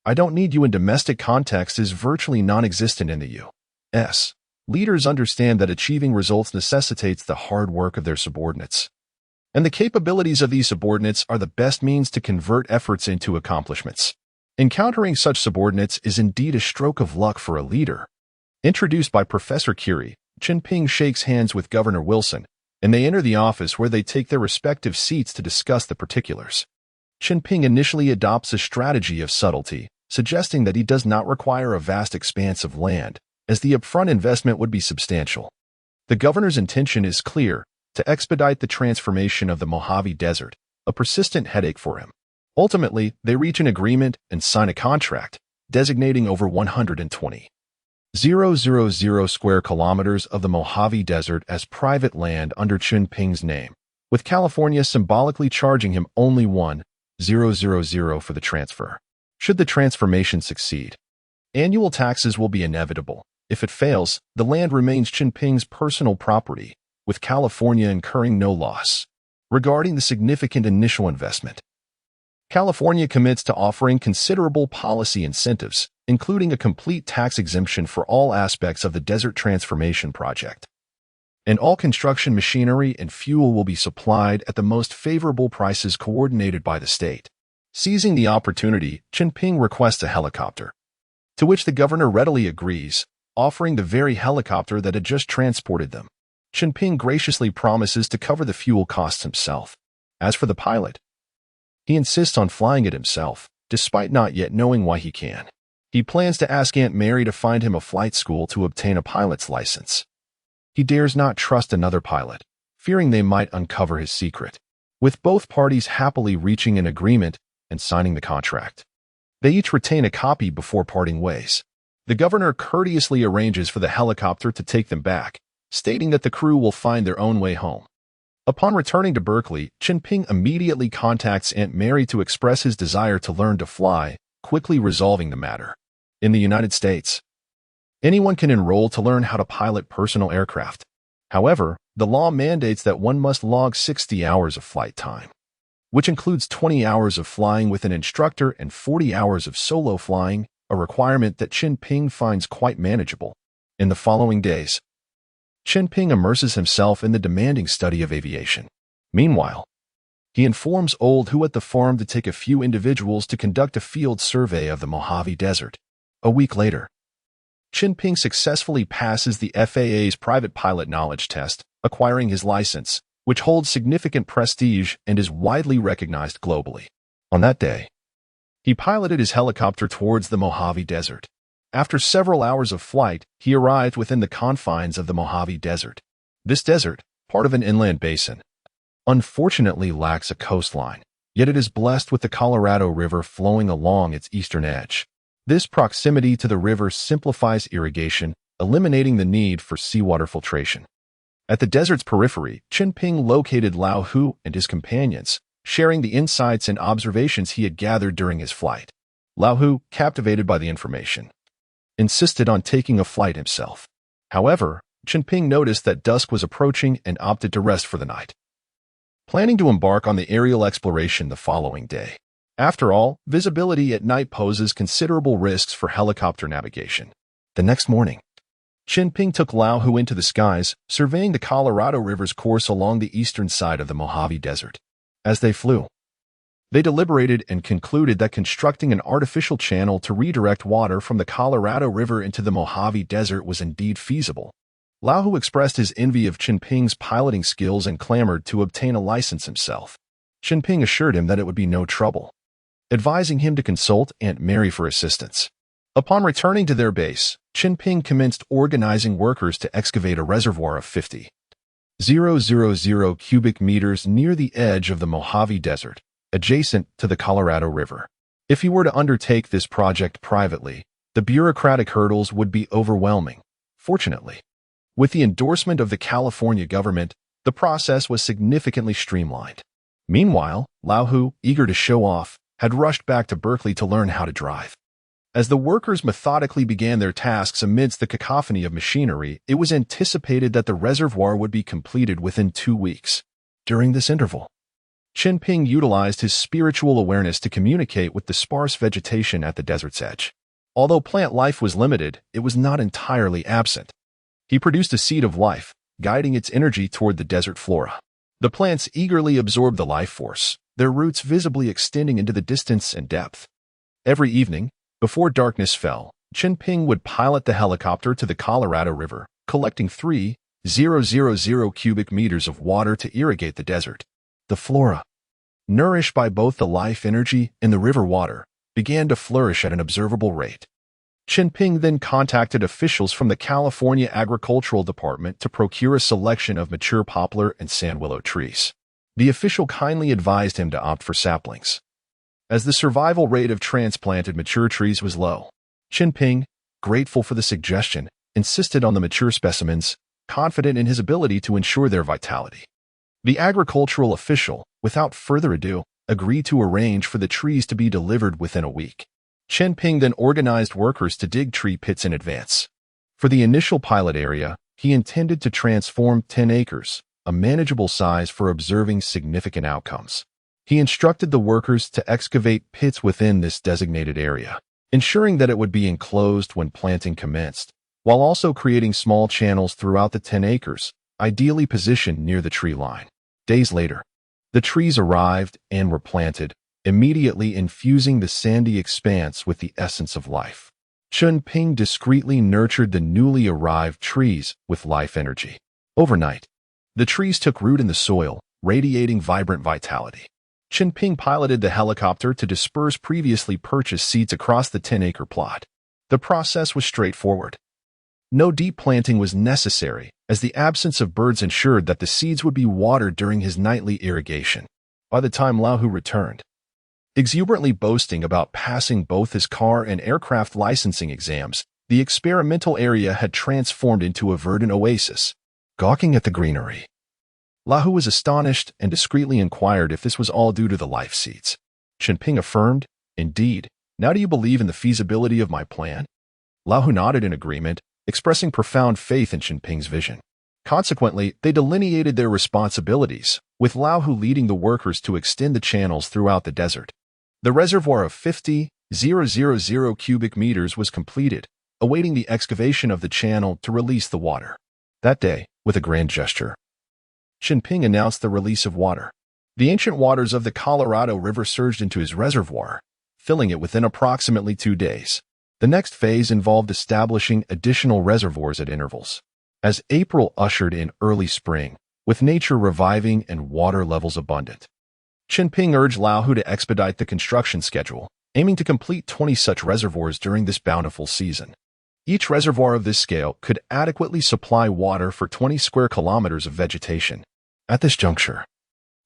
I don't need you" in domestic context is virtually non-existent in the U.S. Leaders understand that achieving results necessitates the hard work of their subordinates, and the capabilities of these subordinates are the best means to convert efforts into accomplishments. Encountering such subordinates is indeed a stroke of luck for a leader. Introduced by Professor Curie, Chen Ping shakes hands with Governor Wilson, and they enter the office where they take their respective seats to discuss the particulars. Chen Ping initially adopts a strategy of subtlety, suggesting that he does not require a vast expanse of land, as the upfront investment would be substantial. The governor's intention is clear: to expedite the transformation of the Mojave Desert, a persistent headache for him. Ultimately, they reach an agreement and sign a contract, designating over 120,000 square kilometers of the Mojave Desert as private land under Chen Ping's name, with California symbolically charging him only $1,000 for the transfer. Should the transformation succeed, annual taxes will be inevitable, If it fails, the land remains Chen Ping's personal property, with California incurring no loss. Regarding the significant initial investment, California commits to offering considerable policy incentives, including a complete tax exemption for all aspects of the desert transformation project. And all construction machinery and fuel will be supplied at the most favorable prices coordinated by the state. Seizing the opportunity, Chen Ping requests a helicopter, to which the governor readily agrees, offering the very helicopter that had just transported them. Chen Ping graciously promises to cover the fuel costs himself. As for the pilot, he insists on flying it himself, despite not yet knowing why he can. He plans to ask Aunt Mary to find him a flight school to obtain a pilot's license. He dares not trust another pilot, fearing they might uncover his secret. With both parties happily reaching an agreement and signing the contract, they each retain a copy before parting ways. The governor courteously arranges for the helicopter to take them back, stating that the crew will find their own way home. Upon returning to Berkeley, Chen Ping immediately contacts Aunt Mary to express his desire to learn to fly, quickly resolving the matter. In the United States, anyone can enroll to learn how to pilot personal aircraft. However, the law mandates that one must log 60 hours of flight time, which includes 20 hours of flying with an instructor and 40 hours of solo flying, a requirement that Chen Ping finds quite manageable. In the following days, Chen Ping immerses himself in the demanding study of aviation. Meanwhile, he informs Old Hu at the farm to take a few individuals to conduct a field survey of the Mojave Desert. A week later, Chen Ping successfully passes the FAA's private pilot knowledge test, acquiring his license, which holds significant prestige and is widely recognized globally. On that day, he piloted his helicopter towards the Mojave Desert. After several hours of flight, he arrived within the confines of the Mojave Desert. This desert, part of an inland basin, unfortunately lacks a coastline, yet it is blessed with the Colorado River flowing along its eastern edge. This proximity to the river simplifies irrigation, eliminating the need for seawater filtration. At the desert's periphery, Chen Ping located Lao Hu and his companions, sharing the insights and observations he had gathered during his flight. Lao Hu, captivated by the information, insisted on taking a flight himself. However, Chen Ping noticed that dusk was approaching and opted to rest for the night, planning to embark on the aerial exploration the following day. After all, visibility at night poses considerable risks for helicopter navigation. The next morning, Chen Ping took Lao Hu into the skies, surveying the Colorado River's course along the eastern side of the Mojave Desert. As they flew, they deliberated and concluded that constructing an artificial channel to redirect water from the Colorado River into the Mojave Desert was indeed feasible. Lao Hu expressed his envy of Chen Ping's piloting skills and clamored to obtain a license himself. Chen Ping assured him that it would be no trouble, advising him to consult Aunt Mary for assistance. Upon returning to their base, Chen Ping commenced organizing workers to excavate a reservoir of 50,000 cubic meters near the edge of the Mojave Desert, adjacent to the Colorado River. If he were to undertake this project privately, the bureaucratic hurdles would be overwhelming. Fortunately, with the endorsement of the California government, the process was significantly streamlined. Meanwhile, Lao Hu, eager to show off, had rushed back to Berkeley to learn how to drive. As the workers methodically began their tasks amidst the cacophony of machinery, it was anticipated that the reservoir would be completed within 2 weeks. During this interval, Chen Ping utilized his spiritual awareness to communicate with the sparse vegetation at the desert's edge. Although plant life was limited, it was not entirely absent. He produced a seed of life, guiding its energy toward the desert flora. The plants eagerly absorbed the life force, their roots visibly extending into the distance and depth. Every evening, before darkness fell, Chen Ping would pilot the helicopter to the Colorado River, collecting 3,000 cubic meters of water to irrigate the desert. The flora, nourished by both the life energy and the river water, began to flourish at an observable rate. Chen Ping then contacted officials from the California Agricultural Department to procure a selection of mature poplar and sandwillow trees. The official kindly advised him to opt for saplings, as the survival rate of transplanted mature trees was low. Chen Ping, grateful for the suggestion, insisted on the mature specimens, confident in his ability to ensure their vitality. The agricultural official, without further ado, agreed to arrange for the trees to be delivered within a week. Chen Ping then organized workers to dig tree pits in advance. For the initial pilot area, he intended to transform 10 acres, a manageable size for observing significant outcomes. He instructed the workers to excavate pits within this designated area, ensuring that it would be enclosed when planting commenced, while also creating small channels throughout the 10 acres, ideally positioned near the tree line. Days later, the trees arrived and were planted, immediately infusing the sandy expanse with the essence of life. Chunping discreetly nurtured the newly arrived trees with life energy. Overnight, the trees took root in the soil, radiating vibrant vitality. Chen Ping piloted the helicopter to disperse previously purchased seeds across the 10-acre plot. The process was straightforward. No deep planting was necessary, as the absence of birds ensured that the seeds would be watered during his nightly irrigation. By the time Lao Hu returned, exuberantly boasting about passing both his car and aircraft licensing exams, the experimental area had transformed into a verdant oasis. Gawking at the greenery, Lao Hu was astonished and discreetly inquired if this was all due to the life seeds. Chunping affirmed, "Indeed. Now do you believe in the feasibility of my plan?" Lao Hu nodded in agreement, expressing profound faith in Chunping's vision. Consequently, they delineated their responsibilities, with Lao Hu leading the workers to extend the channels throughout the desert. The reservoir of 50,000 cubic meters was completed, awaiting the excavation of the channel to release the water. That day, with a grand gesture, Chunping announced the release of water. The ancient waters of the Colorado River surged into his reservoir, filling it within approximately 2 days. The next phase involved establishing additional reservoirs at intervals. As April ushered in early spring, with nature reviving and water levels abundant, Chunping urged Lao Hu to expedite the construction schedule, aiming to complete 20 such reservoirs during this bountiful season. Each reservoir of this scale could adequately supply water for 20 square kilometers of vegetation. At this juncture,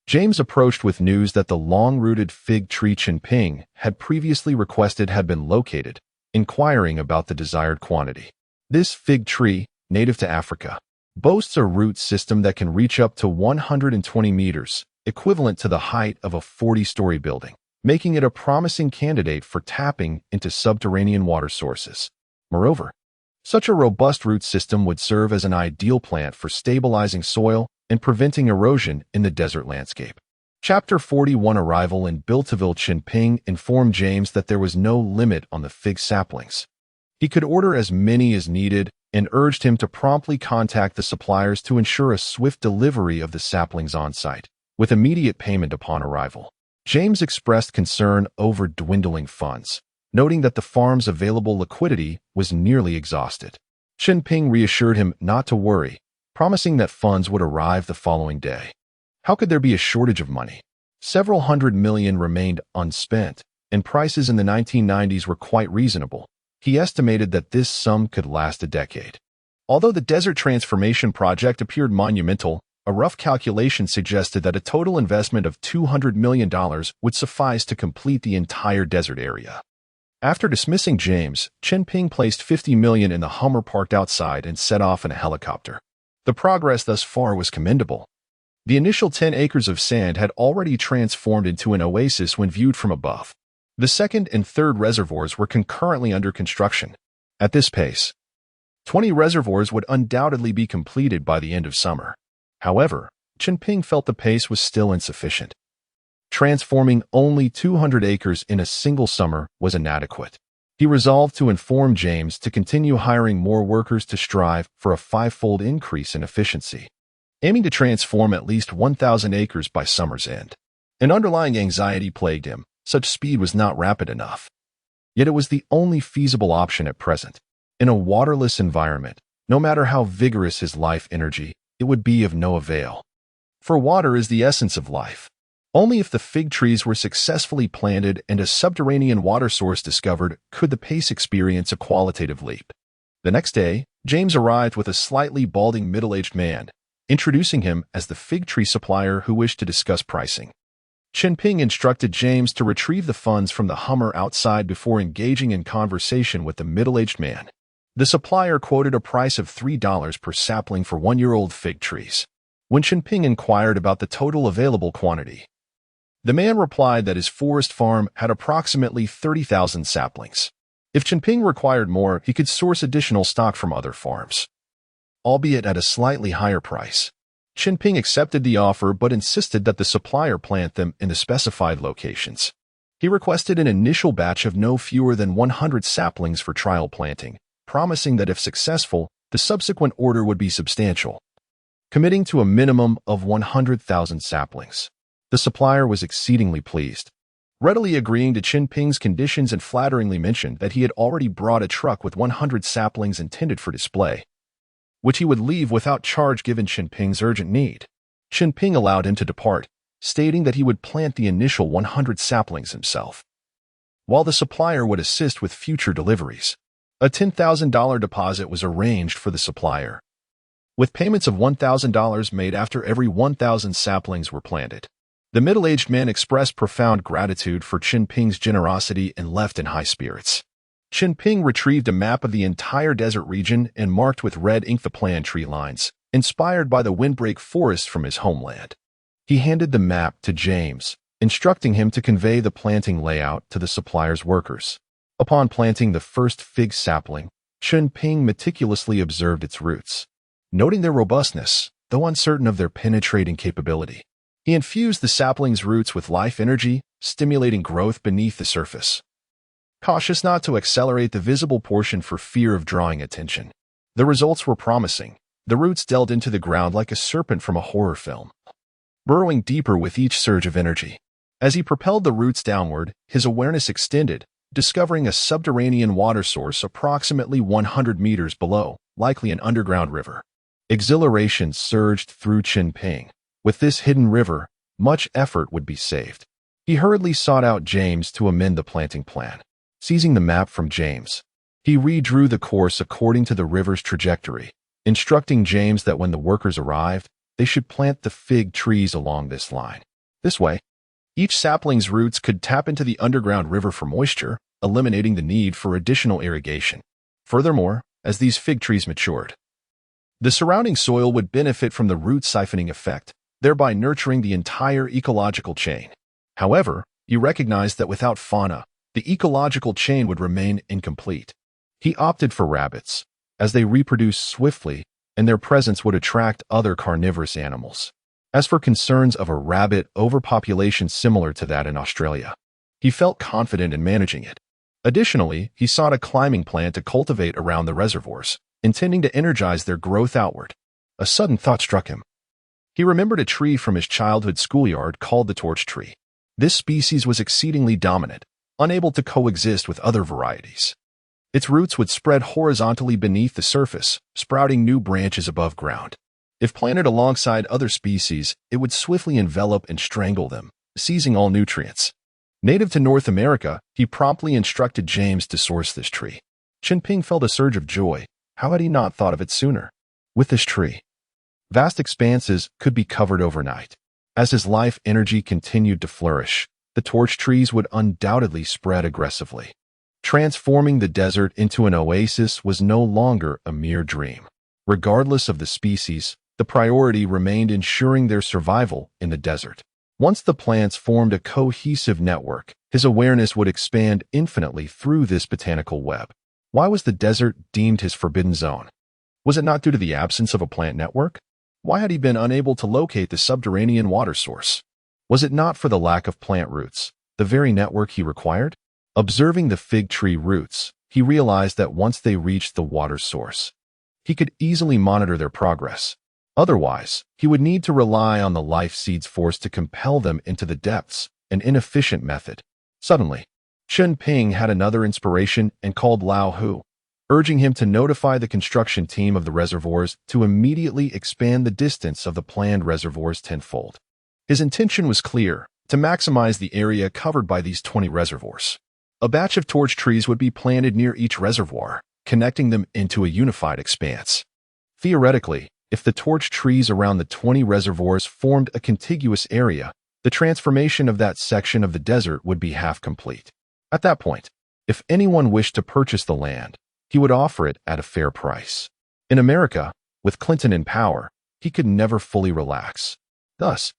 James approached with news that the long-rooted fig tree Chunping had previously requested had been located, inquiring about the desired quantity. This fig tree, native to Africa, boasts a root system that can reach up to 120 meters, equivalent to the height of a 40-story building, making it a promising candidate for tapping into subterranean water sources. Moreover, such a robust root system would serve as an ideal plant for stabilizing soil and preventing erosion in the desert landscape. Chapter 41 Arrival in Bilteville. Chunping informed James that there was no limit on the fig saplings. He could order as many as needed and urged him to promptly contact the suppliers to ensure a swift delivery of the saplings on site, with immediate payment upon arrival. James expressed concern over dwindling funds, noting that the farm's available liquidity was nearly exhausted. Chunping reassured him not to worry, promising that funds would arrive the following day. How could there be a shortage of money? Several $100 million remained unspent, and prices in the 1990s were quite reasonable. He estimated that this sum could last a decade. Although the desert transformation project appeared monumental, a rough calculation suggested that a total investment of $200 million would suffice to complete the entire desert area. After dismissing James, Chunping placed $50 million in the Hummer parked outside and set off in a helicopter. The progress thus far was commendable. The initial 10 acres of sand had already transformed into an oasis when viewed from above. The second and third reservoirs were concurrently under construction. At this pace, 20 reservoirs would undoubtedly be completed by the end of summer. However, Chunping felt the pace was still insufficient. Transforming only 200 acres in a single summer was inadequate. He resolved to inform James to continue hiring more workers to strive for a 5-fold increase in efficiency, aiming to transform at least 1,000 acres by summer's end. An underlying anxiety plagued him. Such speed was not rapid enough. Yet it was the only feasible option at present. In a waterless environment, no matter how vigorous his life energy, it would be of no avail. For water is the essence of life. Only if the fig trees were successfully planted and a subterranean water source discovered could the pace experience a qualitative leap. The next day, James arrived with a slightly balding middle-aged man, introducing him as the fig tree supplier who wished to discuss pricing. Chunping instructed James to retrieve the funds from the Hummer outside before engaging in conversation with the middle-aged man. The supplier quoted a price of $3 per sapling for 1-year-old fig trees. When Chunping inquired about the total available quantity, the man replied that his forest farm had approximately 30,000 saplings. If Chunping required more, he could source additional stock from other farms, albeit at a slightly higher price. Chen Ping accepted the offer but insisted that the supplier plant them in the specified locations. He requested an initial batch of no fewer than 100 saplings for trial planting, promising that if successful, the subsequent order would be substantial, committing to a minimum of 100,000 saplings. The supplier was exceedingly pleased, readily agreeing to Chen Ping's conditions and flatteringly mentioned that he had already brought a truck with 100 saplings intended for display, which he would leave without charge given Chen Ping's urgent need. Chen Ping allowed him to depart, stating that he would plant the initial 100 saplings himself, while the supplier would assist with future deliveries. A $10,000 deposit was arranged for the supplier, with payments of $1,000 made after every 1,000 saplings were planted. The middle-aged man expressed profound gratitude for Chen Ping's generosity and left in high spirits. Chen Ping retrieved a map of the entire desert region and marked with red ink the planned tree lines, inspired by the windbreak forest from his homeland. He handed the map to James, instructing him to convey the planting layout to the supplier's workers. Upon planting the first fig sapling, Chen Ping meticulously observed its roots, noting their robustness, though uncertain of their penetrating capability. He infused the sapling's roots with life energy, stimulating growth beneath the surface, cautious not to accelerate the visible portion for fear of drawing attention. The results were promising. The roots delved into the ground like a serpent from a horror film, burrowing deeper with each surge of energy. As he propelled the roots downward, his awareness extended, discovering a subterranean water source approximately 100 meters below, likely an underground river. Exhilaration surged through Chen Ping. With this hidden river, much effort would be saved. He hurriedly sought out James to amend the planting plan. Seizing the map from James, he redrew the course according to the river's trajectory, instructing James that when the workers arrived, they should plant the fig trees along this line. This way, each sapling's roots could tap into the underground river for moisture, eliminating the need for additional irrigation. Furthermore, as these fig trees matured, the surrounding soil would benefit from the root siphoning effect, thereby nurturing the entire ecological chain. However, he recognized that without fauna, the ecological chain would remain incomplete. He opted for rabbits, as they reproduce swiftly and their presence would attract other carnivorous animals. As for concerns of a rabbit overpopulation similar to that in Australia, he felt confident in managing it. Additionally, he sought a climbing plant to cultivate around the reservoirs, intending to energize their growth outward. A sudden thought struck him. He remembered a tree from his childhood schoolyard called the torch tree. This species was exceedingly dominant, unable to coexist with other varieties. Its roots would spread horizontally beneath the surface, sprouting new branches above ground. If planted alongside other species, it would swiftly envelop and strangle them, seizing all nutrients. Native to North America, he promptly instructed James to source this tree. Chen Ping felt a surge of joy. How had he not thought of it sooner? With this tree, vast expanses could be covered overnight. As his life energy continued to flourish, the torch trees would undoubtedly spread aggressively. Transforming the desert into an oasis was no longer a mere dream. Regardless of the species, the priority remained ensuring their survival in the desert. Once the plants formed a cohesive network, his awareness would expand infinitely through this botanical web. Why was the desert deemed his forbidden zone? Was it not due to the absence of a plant network? Why had he been unable to locate the subterranean water source? Was it not for the lack of plant roots, the very network he required? Observing the fig tree roots, he realized that once they reached the water source, he could easily monitor their progress. Otherwise, he would need to rely on the life seed's force to compel them into the depths, an inefficient method. Suddenly, Chen Ping had another inspiration and called Lao Hu, urging him to notify the construction team of the reservoirs to immediately expand the distance of the planned reservoirs tenfold. His intention was clear, to maximize the area covered by these 20 reservoirs. A batch of torch trees would be planted near each reservoir, connecting them into a unified expanse. Theoretically, if the torch trees around the 20 reservoirs formed a contiguous area, the transformation of that section of the desert would be half complete. At that point, if anyone wished to purchase the land, he would offer it at a fair price. In America, with Clinton in power, he could never fully relax. Thus,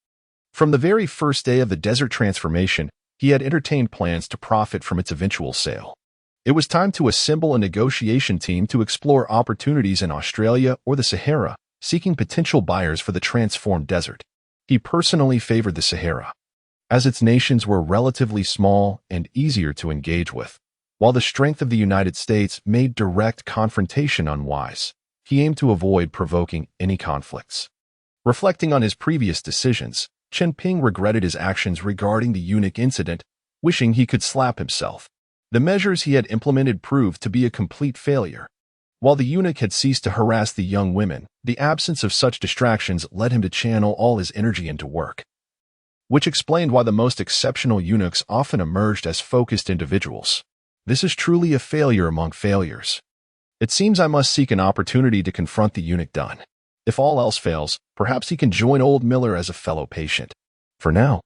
from the very first day of the desert transformation, he had entertained plans to profit from its eventual sale. It was time to assemble a negotiation team to explore opportunities in Australia or the Sahara, seeking potential buyers for the transformed desert. He personally favored the Sahara, as its nations were relatively small and easier to engage with, while the strength of the United States made direct confrontation unwise. He aimed to avoid provoking any conflicts. Reflecting on his previous decisions, Chen Ping regretted his actions regarding the eunuch incident, wishing he could slap himself. The measures he had implemented proved to be a complete failure. While the eunuch had ceased to harass the young women, the absence of such distractions led him to channel all his energy into work, which explained why the most exceptional eunuchs often emerged as focused individuals. This is truly a failure among failures. It seems I must seek an opportunity to confront the eunuch done. If all else fails, perhaps he can join old Miller as a fellow patient. For now,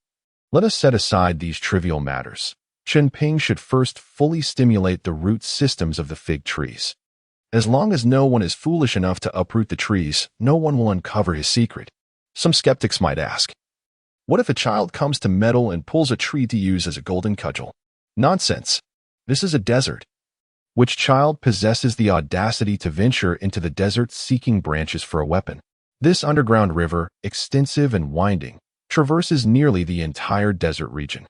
let us set aside these trivial matters. Chen Ping should first fully stimulate the root systems of the fig trees. As long as no one is foolish enough to uproot the trees, no one will uncover his secret. Some skeptics might ask, what if a child comes to meddle and pulls a tree to use as a golden cudgel? Nonsense. This is a desert. Which child possesses the audacity to venture into the desert seeking branches for a weapon? This underground river, extensive and winding, traverses nearly the entire desert region.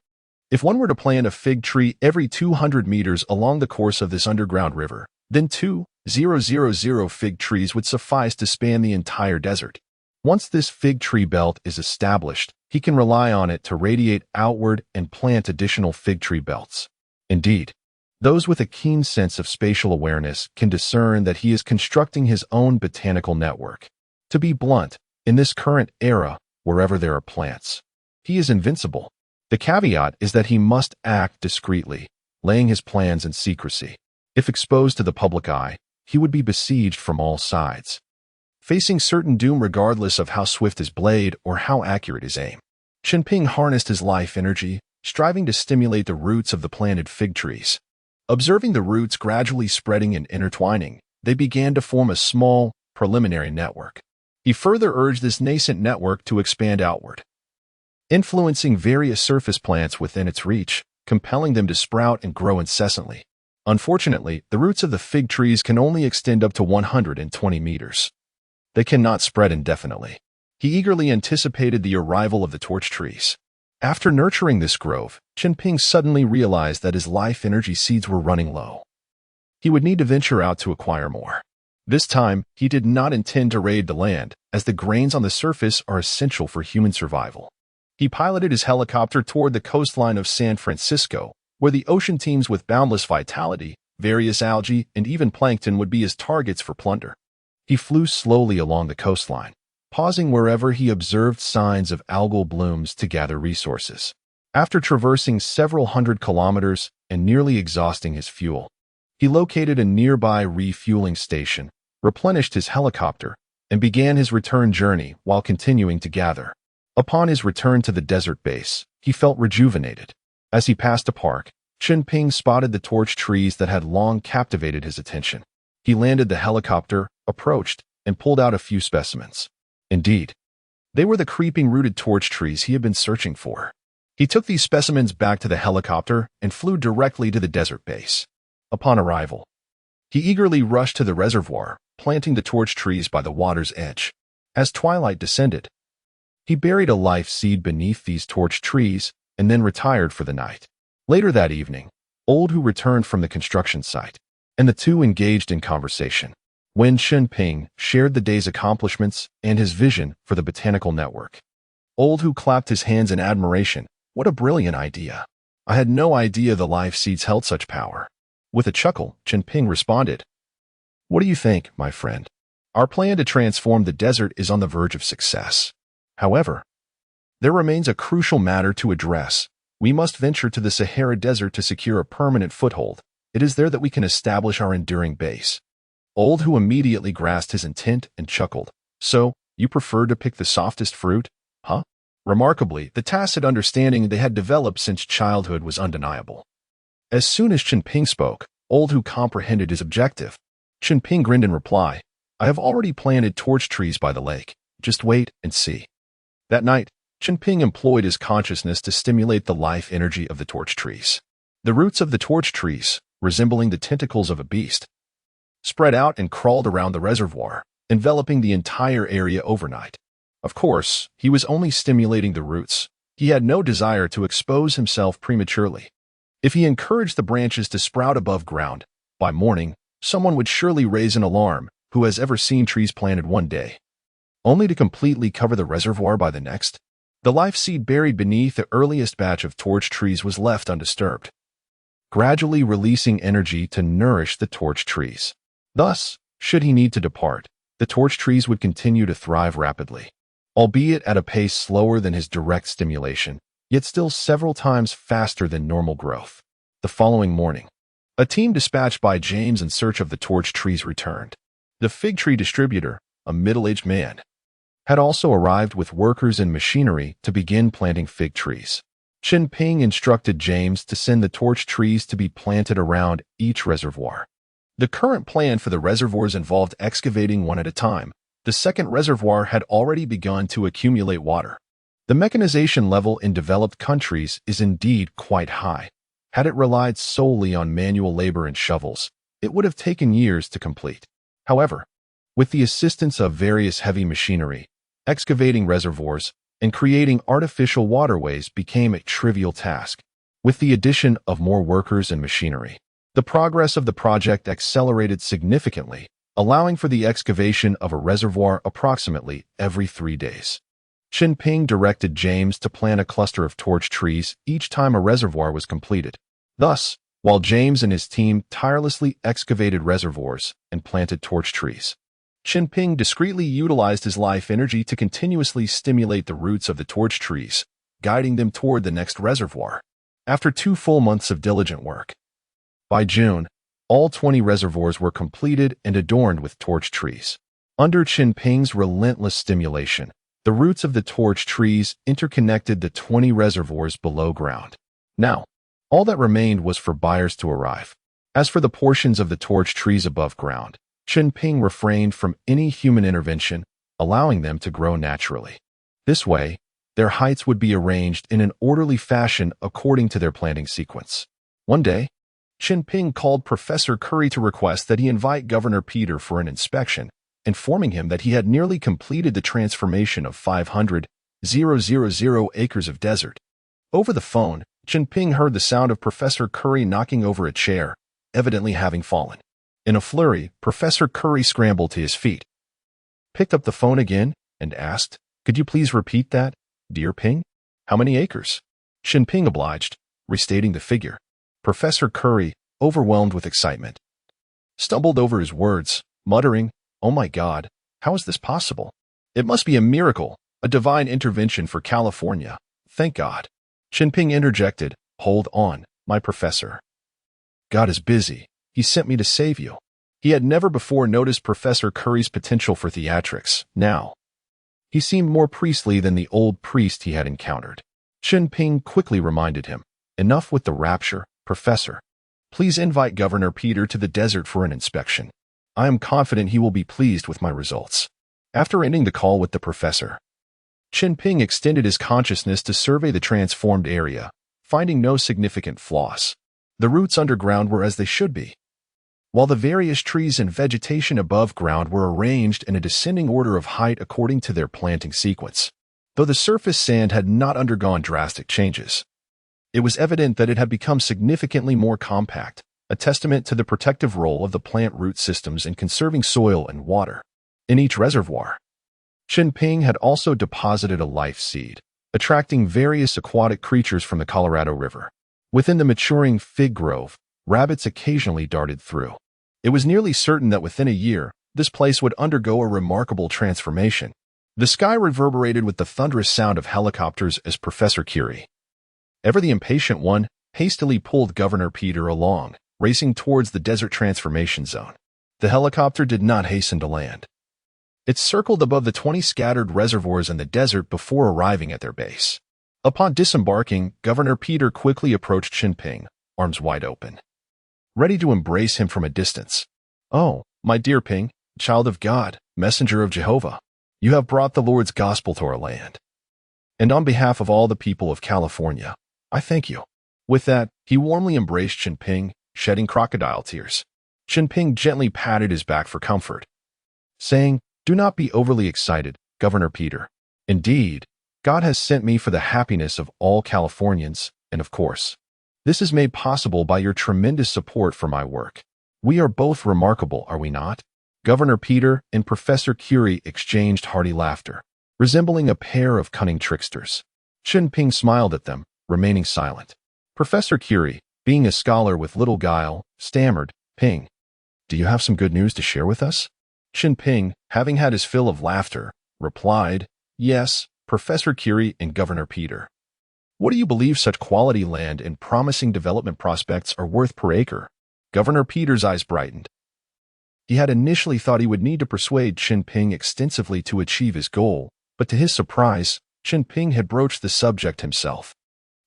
If one were to plant a fig tree every 200 meters along the course of this underground river, then 2,000 fig trees would suffice to span the entire desert. Once this fig tree belt is established, he can rely on it to radiate outward and plant additional fig tree belts. Indeed, those with a keen sense of spatial awareness can discern that he is constructing his own botanical network. To be blunt, in this current era, wherever there are plants, he is invincible. The caveat is that he must act discreetly, laying his plans in secrecy. If exposed to the public eye, he would be besieged from all sides, facing certain doom regardless of how swift his blade or how accurate his aim. Chen Ping harnessed his life energy, striving to stimulate the roots of the planted fig trees. Observing the roots gradually spreading and intertwining, they began to form a small, preliminary network. He further urged this nascent network to expand outward, influencing various surface plants within its reach, compelling them to sprout and grow incessantly. Unfortunately, the roots of the fig trees can only extend up to 120 meters. They cannot spread indefinitely. He eagerly anticipated the arrival of the torch trees. After nurturing this grove, Chen Ping suddenly realized that his life energy seeds were running low. He would need to venture out to acquire more. This time, he did not intend to raid the land, as the grains on the surface are essential for human survival. He piloted his helicopter toward the coastline of San Francisco, where the ocean teems with boundless vitality, various algae, and even plankton would be his targets for plunder. He flew slowly along the coastline, pausing wherever he observed signs of algal blooms to gather resources. After traversing several hundred kilometers and nearly exhausting his fuel, he located a nearby refueling station, replenished his helicopter, and began his return journey while continuing to gather. Upon his return to the desert base, he felt rejuvenated. As he passed a park, Chen Ping spotted the torch trees that had long captivated his attention. He landed the helicopter, approached, and pulled out a few specimens. Indeed, they were the creeping rooted torch trees he had been searching for. He took these specimens back to the helicopter and flew directly to the desert base. Upon arrival, he eagerly rushed to the reservoir, planting the torch trees by the water's edge. As twilight descended, he buried a life seed beneath these torch trees and then retired for the night. Later that evening, Old Hu returned from the construction site, and the two engaged in conversation. When Chen Ping shared the day's accomplishments and his vision for the botanical network, Old Hu clapped his hands in admiration. What a brilliant idea. I had no idea the life seeds held such power. With a chuckle, Chen Ping responded, what do you think, my friend? Our plan to transform the desert is on the verge of success. However, there remains a crucial matter to address. We must venture to the Sahara Desert to secure a permanent foothold. It is there that we can establish our enduring base. Old Hu immediately grasped his intent and chuckled. So, you prefer to pick the softest fruit, huh? Remarkably, the tacit understanding they had developed since childhood was undeniable. As soon as Chen Ping spoke, Old Hu comprehended his objective. Chen Ping grinned in reply, I have already planted torch trees by the lake. Just wait and see. That night, Chen Ping employed his consciousness to stimulate the life energy of the torch trees. The roots of the torch trees, resembling the tentacles of a beast, spread out and crawled around the reservoir, enveloping the entire area overnight. Of course, he was only stimulating the roots. He had no desire to expose himself prematurely. If he encouraged the branches to sprout above ground, by morning, someone would surely raise an alarm. Who has ever seen trees planted one day, only to completely cover the reservoir by the next? The life seed buried beneath the earliest batch of torch trees was left undisturbed, gradually releasing energy to nourish the torch trees. Thus, should he need to depart, the torch trees would continue to thrive rapidly, albeit at a pace slower than his direct stimulation, yet still several times faster than normal growth. The following morning, a team dispatched by James in search of the torch trees returned. The fig tree distributor, a middle-aged man, had also arrived with workers and machinery to begin planting fig trees. Chen Ping instructed James to send the torch trees to be planted around each reservoir. The current plan for the reservoirs involved excavating one at a time. The second reservoir had already begun to accumulate water. The mechanization level in developed countries is indeed quite high. Had it relied solely on manual labor and shovels, it would have taken years to complete. However, with the assistance of various heavy machinery, excavating reservoirs and creating artificial waterways became a trivial task. With the addition of more workers and machinery, the progress of the project accelerated significantly, allowing for the excavation of a reservoir approximately every 3 days. Chen Ping directed James to plant a cluster of torch trees each time a reservoir was completed. Thus, while James and his team tirelessly excavated reservoirs and planted torch trees, Chen Ping discreetly utilized his life energy to continuously stimulate the roots of the torch trees, guiding them toward the next reservoir. After 2 full months of diligent work, by June, all 20 reservoirs were completed and adorned with torch trees. Under Chen Ping's relentless stimulation, the roots of the torch trees interconnected the 20 reservoirs below ground. Now, all that remained was for buyers to arrive. As for the portions of the torch trees above ground, Chen Ping refrained from any human intervention, allowing them to grow naturally. This way, their heights would be arranged in an orderly fashion according to their planting sequence. One day, Chen Ping called Professor Curry to request that he invite Governor Peter for an inspection, informing him that he had nearly completed the transformation of 500,000 acres of desert. Over the phone, Chen Ping heard the sound of Professor Curry knocking over a chair, evidently having fallen. In a flurry, Professor Curry scrambled to his feet, picked up the phone again, and asked, "Could you please repeat that, dear Ping? How many acres?" Chen Ping obliged, restating the figure. Professor Curry, overwhelmed with excitement, stumbled over his words, muttering, "Oh my God, how is this possible? It must be a miracle, a divine intervention for California. Thank God." Chen Ping interjected, "Hold on, my professor. God is busy. He sent me to save you." He had never before noticed Professor Curry's potential for theatrics. Now, he seemed more priestly than the old priest he had encountered. Chen Ping quickly reminded him, "Enough with the rapture, Professor. Please invite Governor Peter to the desert for an inspection. I am confident he will be pleased with my results." After ending the call with the professor, Chen Ping extended his consciousness to survey the transformed area, finding no significant flaws. The roots underground were as they should be, while the various trees and vegetation above ground were arranged in a descending order of height according to their planting sequence. Though the surface sand had not undergone drastic changes, it was evident that it had become significantly more compact, a testament to the protective role of the plant root systems in conserving soil and water. In each reservoir, Chen Ping had also deposited a life seed, attracting various aquatic creatures from the Colorado River. Within the maturing fig grove, rabbits occasionally darted through. It was nearly certain that within a year, this place would undergo a remarkable transformation. The sky reverberated with the thunderous sound of helicopters as Professor Curie, ever the impatient one, hastily pulled Governor Peter along, racing towards the desert transformation zone. The helicopter did not hasten to land. It circled above the 20 scattered reservoirs in the desert before arriving at their base. Upon disembarking, Governor Peter quickly approached Chen Ping, arms wide open, ready to embrace him from a distance. "Oh, my dear Ping, child of God, messenger of Jehovah, you have brought the Lord's gospel to our land. And on behalf of all the people of California, I thank you." With that, he warmly embraced Chen Ping, shedding crocodile tears. Chen Ping gently patted his back for comfort, saying, "Do not be overly excited, Governor Peter. Indeed, God has sent me for the happiness of all Californians, and of course, this is made possible by your tremendous support for my work. We are both remarkable, are we not?" Governor Peter and Professor Curie exchanged hearty laughter, resembling a pair of cunning tricksters. Chen Ping smiled at them, remaining silent. Professor Curie, being a scholar with little guile, stammered, "Ping, do you have some good news to share with us?" Chen Ping, having had his fill of laughter, replied, "Yes, Professor Curie and Governor Peter. What do you believe such quality land and promising development prospects are worth per acre?" Governor Peter's eyes brightened. He had initially thought he would need to persuade Chen Ping extensively to achieve his goal, but to his surprise, Chen Ping had broached the subject himself.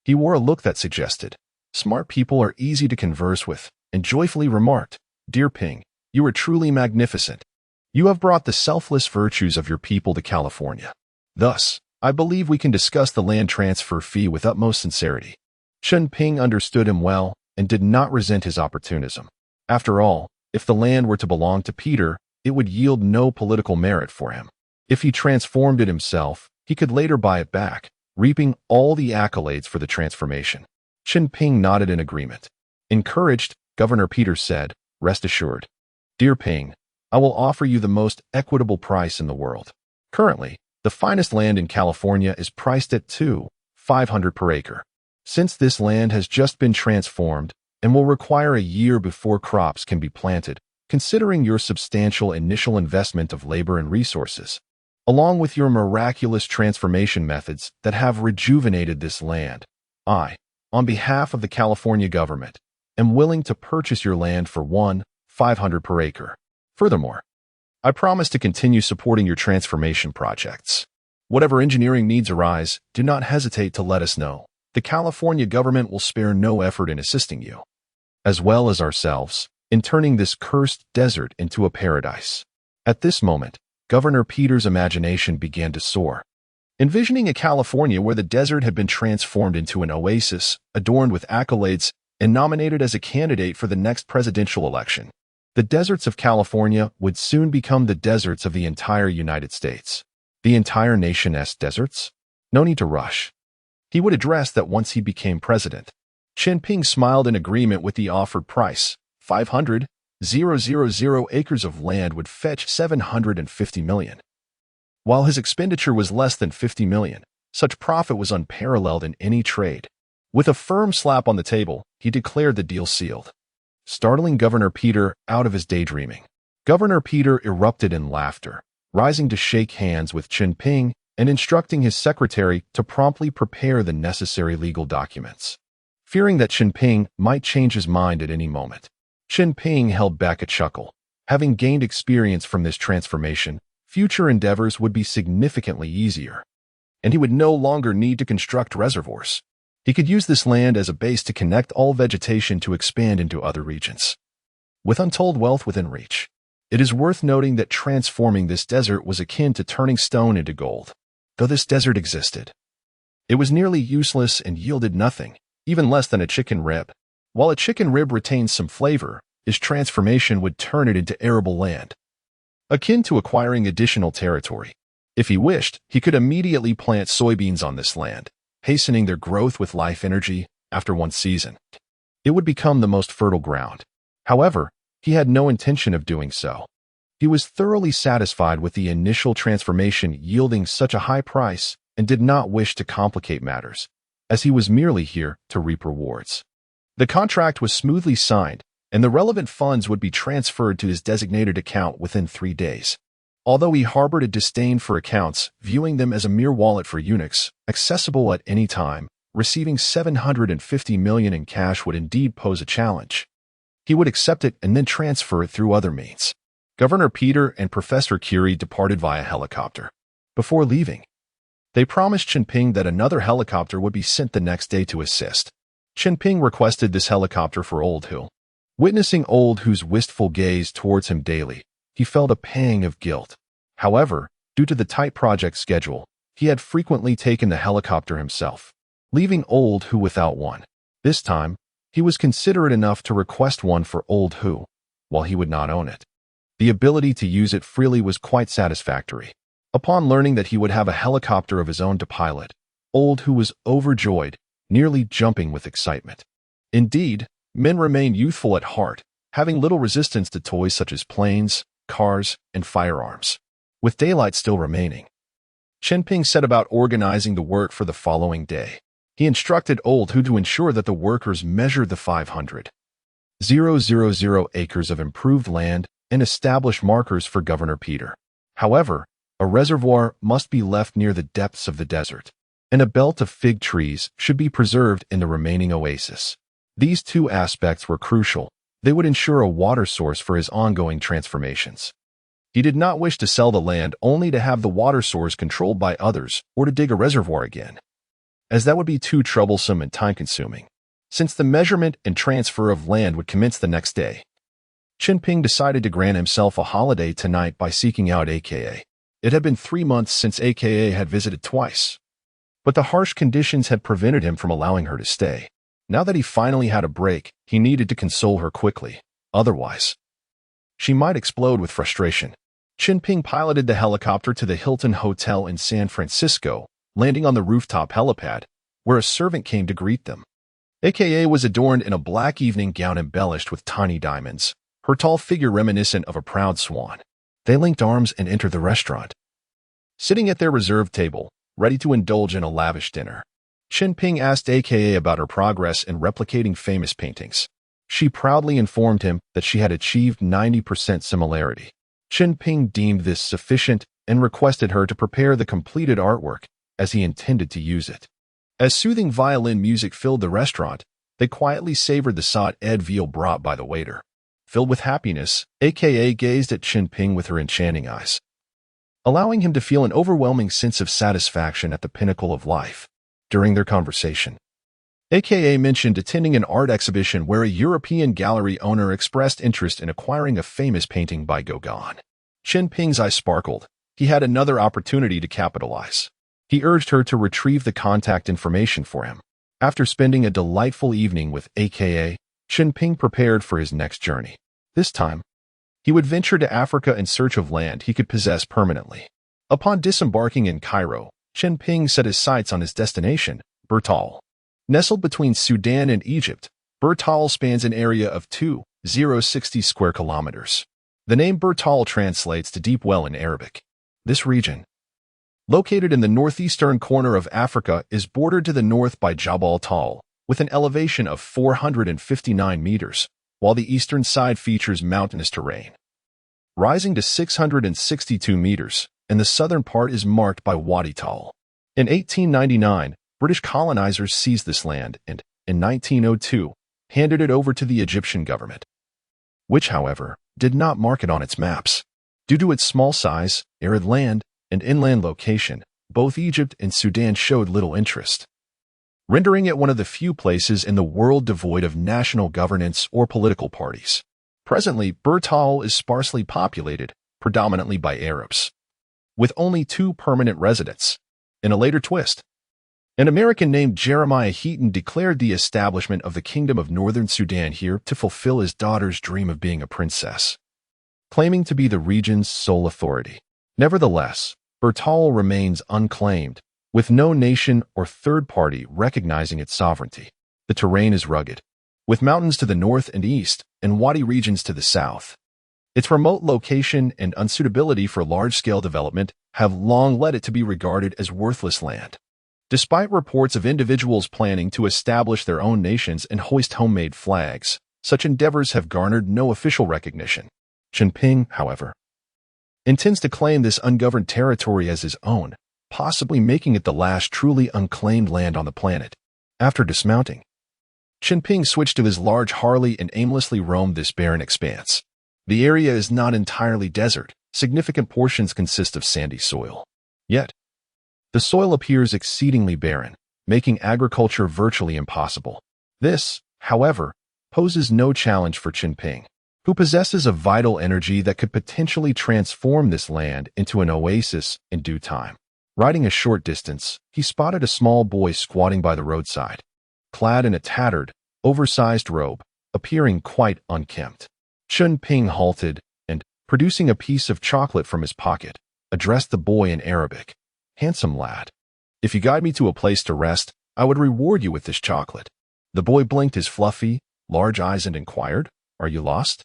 He wore a look that suggested, "Smart people are easy to converse with," and joyfully remarked, "Dear Ping, you are truly magnificent. You have brought the selfless virtues of your people to California. Thus, I believe we can discuss the land transfer fee with utmost sincerity." Chen Ping understood him well and did not resent his opportunism. After all, if the land were to belong to Peter, it would yield no political merit for him. If he transformed it himself, he could later buy it back, reaping all the accolades for the transformation. Chen Ping nodded in agreement. Encouraged, Governor Peter said, "Rest assured, dear Ping, I will offer you the most equitable price in the world. Currently, the finest land in California is priced at $2,500 per acre. Since this land has just been transformed and will require a year before crops can be planted, considering your substantial initial investment of labor and resources, along with your miraculous transformation methods that have rejuvenated this land, I, on behalf of the California government, am willing to purchase your land for $1,500 per acre. Furthermore, I promise to continue supporting your transformation projects. Whatever engineering needs arise, do not hesitate to let us know. The California government will spare no effort in assisting you, as well as ourselves, in turning this cursed desert into a paradise." At this moment, Governor Peter's imagination began to soar, envisioning a California where the desert had been transformed into an oasis, adorned with accolades, and nominated as a candidate for the next presidential election. The deserts of California would soon become the deserts of the entire United States. The entire nation's deserts? No need to rush. He would address that once he became president. Chen Ping smiled in agreement with the offered price. 500,000 acres of land would fetch $750 million. While his expenditure was less than $50 million, such profit was unparalleled in any trade. With a firm slap on the table, he declared the deal sealed, startling Governor Peter out of his daydreaming. Governor Peter erupted in laughter, rising to shake hands with Chen Ping and instructing his secretary to promptly prepare the necessary legal documents. Fearing that Chen Ping might change his mind at any moment, Chen Ping held back a chuckle. Having gained experience from this transformation, future endeavors would be significantly easier, and he would no longer need to construct reservoirs. He could use this land as a base to connect all vegetation to expand into other regions, with untold wealth within reach. It is worth noting that transforming this desert was akin to turning stone into gold. Though this desert existed, it was nearly useless and yielded nothing, even less than a chicken rib. While a chicken rib retains some flavor, his transformation would turn it into arable land, akin to acquiring additional territory. If he wished, he could immediately plant soybeans on this land, hastening their growth with life energy. After one season, it would become the most fertile ground. However, he had no intention of doing so. He was thoroughly satisfied with the initial transformation yielding such a high price and did not wish to complicate matters, as he was merely here to reap rewards. The contract was smoothly signed, and the relevant funds would be transferred to his designated account within 3 days. Although he harbored a disdain for accounts, viewing them as a mere wallet for eunuchs, accessible at any time, receiving $750 million in cash would indeed pose a challenge. He would accept it and then transfer it through other means. Governor Peter and Professor Curie departed via helicopter. Before leaving, they promised Chen Ping that another helicopter would be sent the next day to assist. Chen Ping requested this helicopter for Old Hu. Witnessing Old Hu's wistful gaze towards him daily, he felt a pang of guilt. However, due to the tight project schedule, he had frequently taken the helicopter himself, leaving Old Hu without one. This time, He was considerate enough to request one for Old Hu, while he would not own it. The ability to use it freely was quite satisfactory. Upon learning that he would have a helicopter of his own to pilot, Old Hu was overjoyed, nearly jumping with excitement. Indeed, men remained youthful at heart, having little resistance to toys such as planes, cars, and firearms. With daylight still remaining, Chen Ping set about organizing the work for the following day. He instructed Old Hu to ensure that the workers measured the 500,000 acres of improved land and establish markers for Governor Peter. However, a reservoir must be left near the depths of the desert, and a belt of fig trees should be preserved in the remaining oasis. These two aspects were crucial. They would ensure a water source for his ongoing transformations. He did not wish to sell the land only to have the water source controlled by others or to dig a reservoir again, as that would be too troublesome and time-consuming. Since the measurement and transfer of land would commence the next day, Chunping decided to grant himself a holiday tonight by seeking out AKA. It had been 3 months since AKA had visited twice, but the harsh conditions had prevented him from allowing her to stay. Now that he finally had a break, he needed to console her quickly. Otherwise, she might explode with frustration. Chunping piloted the helicopter to the Hilton Hotel in San Francisco, landing on the rooftop helipad, where a servant came to greet them. AKA was adorned in a black evening gown embellished with tiny diamonds, her tall figure reminiscent of a proud swan. They linked arms and entered the restaurant. Sitting at their reserved table, ready to indulge in a lavish dinner, Chunping asked AKA about her progress in replicating famous paintings. She proudly informed him that she had achieved 90% similarity. Chunping deemed this sufficient and requested her to prepare the completed artwork, as he intended to use it. As soothing violin music filled the restaurant, they quietly savored the sautéed veal brought by the waiter. Filled with happiness, AKA gazed at Chunping with her enchanting eyes, allowing him to feel an overwhelming sense of satisfaction at the pinnacle of life. During their conversation, AKA mentioned attending an art exhibition where a European gallery owner expressed interest in acquiring a famous painting by Gauguin. Chunping's eyes sparkled. He had another opportunity to capitalize. He urged her to retrieve the contact information for him. After spending a delightful evening with AKA, Chunping prepared for his next journey. This time, he would venture to Africa in search of land he could possess permanently. Upon disembarking in Cairo, Chunping set his sights on his destination, Bertal. Nestled between Sudan and Egypt, Bertal spans an area of 2,060 square kilometers. The name Bertal translates to deep well in Arabic. This region, located in the northeastern corner of Africa, is bordered to the north by Jabal Tal, with an elevation of 459 meters, while the eastern side features mountainous terrain, rising to 662 meters, and the southern part is marked by Wadi Tal. In 1899, British colonizers seized this land and, in 1902, handed it over to the Egyptian government, which, however, did not mark it on its maps. Due to its small size, arid land, and inland location, both Egypt and Sudan showed little interest, rendering it one of the few places in the world devoid of national governance or political parties. Presently, Bertal is sparsely populated, predominantly by Arabs, with only 2 permanent residents. In a later twist, an American named Jeremiah Heaton declared the establishment of the Kingdom of Northern Sudan here to fulfill his daughter's dream of being a princess, claiming to be the region's sole authority. Nevertheless, Bertal remains unclaimed, with no nation or third party recognizing its sovereignty. The terrain is rugged, with mountains to the north and east and wadi regions to the south. Its remote location and unsuitability for large-scale development have long led it to be regarded as worthless land. Despite reports of individuals planning to establish their own nations and hoist homemade flags, such endeavors have garnered no official recognition. Chunping, however, intends to claim this ungoverned territory as his own, possibly making it the last truly unclaimed land on the planet. After dismounting, Chunping switched to his large Harley and aimlessly roamed this barren expanse. The area is not entirely desert. Significant portions consist of sandy soil. Yet, the soil appears exceedingly barren, making agriculture virtually impossible. This, however, poses no challenge for Chunping, who possesses a vital energy that could potentially transform this land into an oasis in due time. Riding a short distance, he spotted a small boy squatting by the roadside. Clad in a tattered, oversized robe, appearing quite unkempt. Chen Ping halted and, producing a piece of chocolate from his pocket, addressed the boy in Arabic. "Handsome lad, if you guide me to a place to rest, I would reward you with this chocolate." The boy blinked his fluffy, large eyes and inquired, "Are you lost?"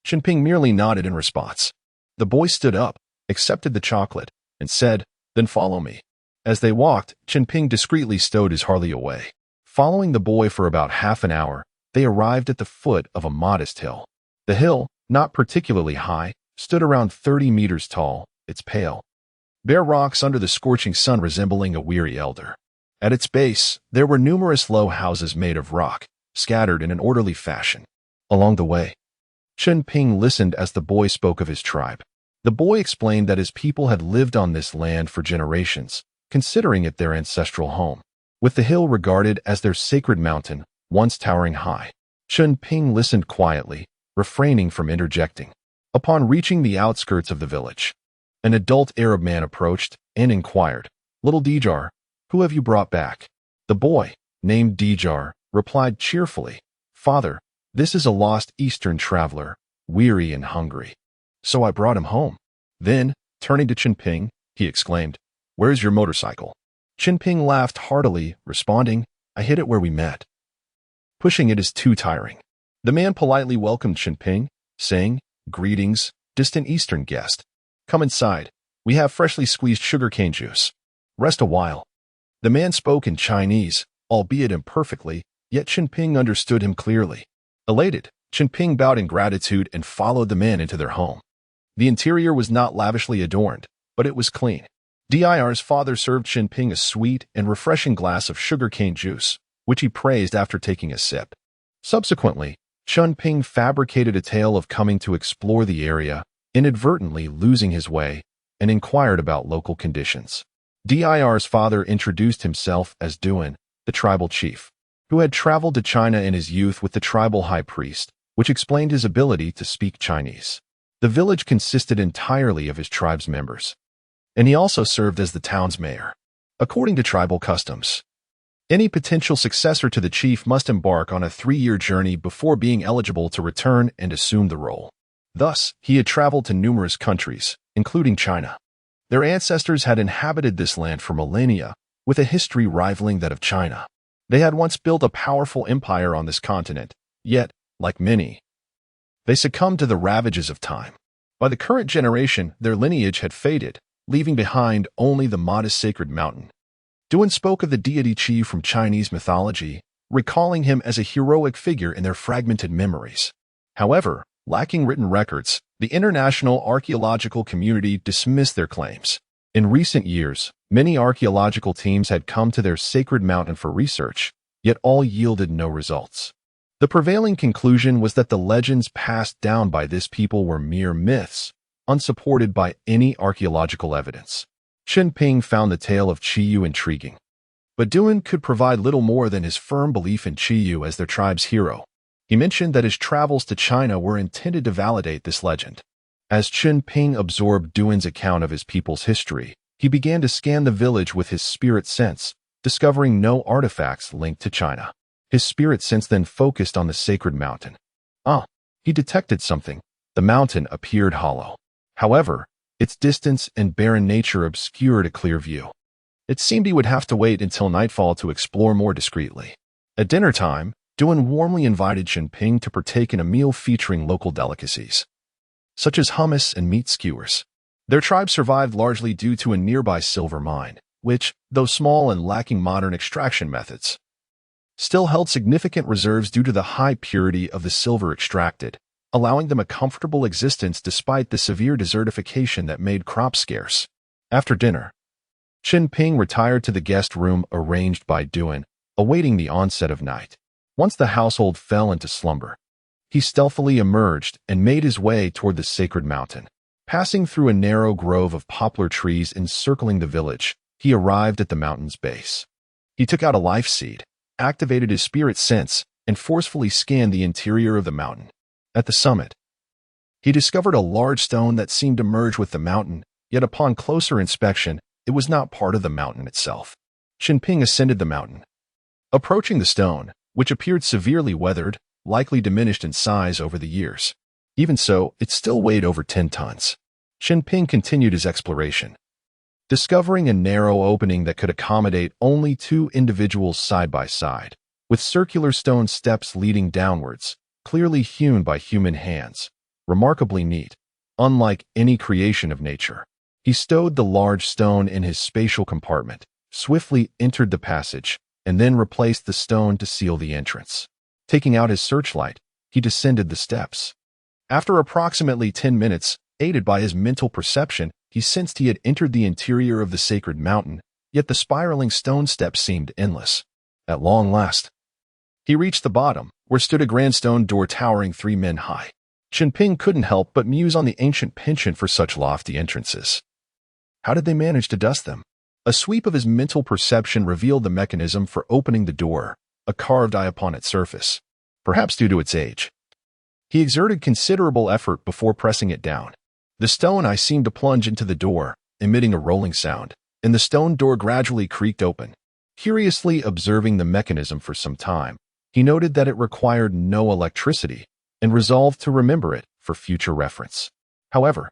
Chunping merely nodded in response. The boy stood up, accepted the chocolate, and said, "Then follow me." As they walked, Chunping discreetly stowed his Harley away. Following the boy for about half an hour, they arrived at the foot of a modest hill. The hill, not particularly high, stood around 30 meters tall, its pale, bare rocks under the scorching sun resembling a weary elder. At its base, there were numerous low houses made of rock, scattered in an orderly fashion. Along the way, Chen Ping listened as the boy spoke of his tribe. The boy explained that his people had lived on this land for generations, considering it their ancestral home, with the hill regarded as their sacred mountain, once towering high. Chen Ping listened quietly, refraining from interjecting. Upon reaching the outskirts of the village, an adult Arab man approached and inquired, "Little Dijar, who have you brought back?" The boy, named Dijar, replied cheerfully, "Father, this is a lost Eastern traveler, weary and hungry. So I brought him home." Then, turning to Chunping, he exclaimed, "Where's your motorcycle?" Chunping laughed heartily, responding, "I hid it where we met. Pushing it is too tiring." The man politely welcomed Chunping, saying, "Greetings, distant Eastern guest. Come inside. We have freshly squeezed sugarcane juice. Rest a while." The man spoke in Chinese, albeit imperfectly, yet Chunping understood him clearly. Elated, Chunping bowed in gratitude and followed the man into their home. The interior was not lavishly adorned, but it was clean. Dir's father served Chunping a sweet and refreshing glass of sugarcane juice, which he praised after taking a sip. Subsequently, Chunping fabricated a tale of coming to explore the area, inadvertently losing his way, and inquired about local conditions. Dir's father introduced himself as Duan, the tribal chief, who had traveled to China in his youth with the tribal high priest, which explained his ability to speak Chinese. The village consisted entirely of his tribe's members, and he also served as the town's mayor. According to tribal customs, any potential successor to the chief must embark on a 3-year journey before being eligible to return and assume the role. Thus, he had traveled to numerous countries, including China. Their ancestors had inhabited this land for millennia, with a history rivaling that of China. They had once built a powerful empire on this continent, yet, like many, they succumbed to the ravages of time. By the current generation, their lineage had faded, leaving behind only the modest sacred mountain. Duan spoke of the deity Qi from Chinese mythology, recalling him as a heroic figure in their fragmented memories. However, lacking written records, the international archaeological community dismissed their claims. In recent years, many archaeological teams had come to their sacred mountain for research, yet all yielded no results. The prevailing conclusion was that the legends passed down by this people were mere myths, unsupported by any archaeological evidence. Chen Ping found the tale of Qiyu intriguing, but Duan could provide little more than his firm belief in Qiyu as their tribe's hero. He mentioned that his travels to China were intended to validate this legend. As Chen Ping absorbed Duan's account of his people's history, he began to scan the village with his spirit sense, discovering no artifacts linked to China. His spirit sense then focused on the sacred mountain. He detected something. The mountain appeared hollow. However, its distance and barren nature obscured a clear view. It seemed he would have to wait until nightfall to explore more discreetly. At dinner time, Duan warmly invited Chen Ping to partake in a meal featuring local delicacies, such as hummus and meat skewers. Their tribe survived largely due to a nearby silver mine, which, though small and lacking modern extraction methods, still held significant reserves due to the high purity of the silver extracted, allowing them a comfortable existence despite the severe desertification that made crops scarce. After dinner, Chen Ping retired to the guest room arranged by Duan, awaiting the onset of night. Once the household fell into slumber, he stealthily emerged and made his way toward the sacred mountain. Passing through a narrow grove of poplar trees encircling the village, he arrived at the mountain's base. He took out a life seed, activated his spirit sense, and forcefully scanned the interior of the mountain. At the summit, he discovered a large stone that seemed to merge with the mountain, yet upon closer inspection, it was not part of the mountain itself. Chunping ascended the mountain. Approaching the stone, which appeared severely weathered, likely diminished in size over the years. Even so, it still weighed over 10 tons. Chen Ping continued his exploration, discovering a narrow opening that could accommodate only 2 individuals side by side, with circular stone steps leading downwards, clearly hewn by human hands. Remarkably neat, unlike any creation of nature. He stowed the large stone in his spatial compartment, swiftly entered the passage, and then replaced the stone to seal the entrance. Taking out his searchlight, he descended the steps. After approximately 10 minutes, aided by his mental perception, he sensed he had entered the interior of the sacred mountain, yet the spiraling stone steps seemed endless. At long last, he reached the bottom, where stood a grand stone door towering 3 men high. Chunping couldn't help but muse on the ancient penchant for such lofty entrances. How did they manage to dust them? A sweep of his mental perception revealed the mechanism for opening the door, a carved eye upon its surface, perhaps due to its age. He exerted considerable effort before pressing it down. The stone eye seemed to plunge into the door, emitting a rolling sound, and the stone door gradually creaked open. Curiously observing the mechanism for some time, he noted that it required no electricity and resolved to remember it for future reference. However,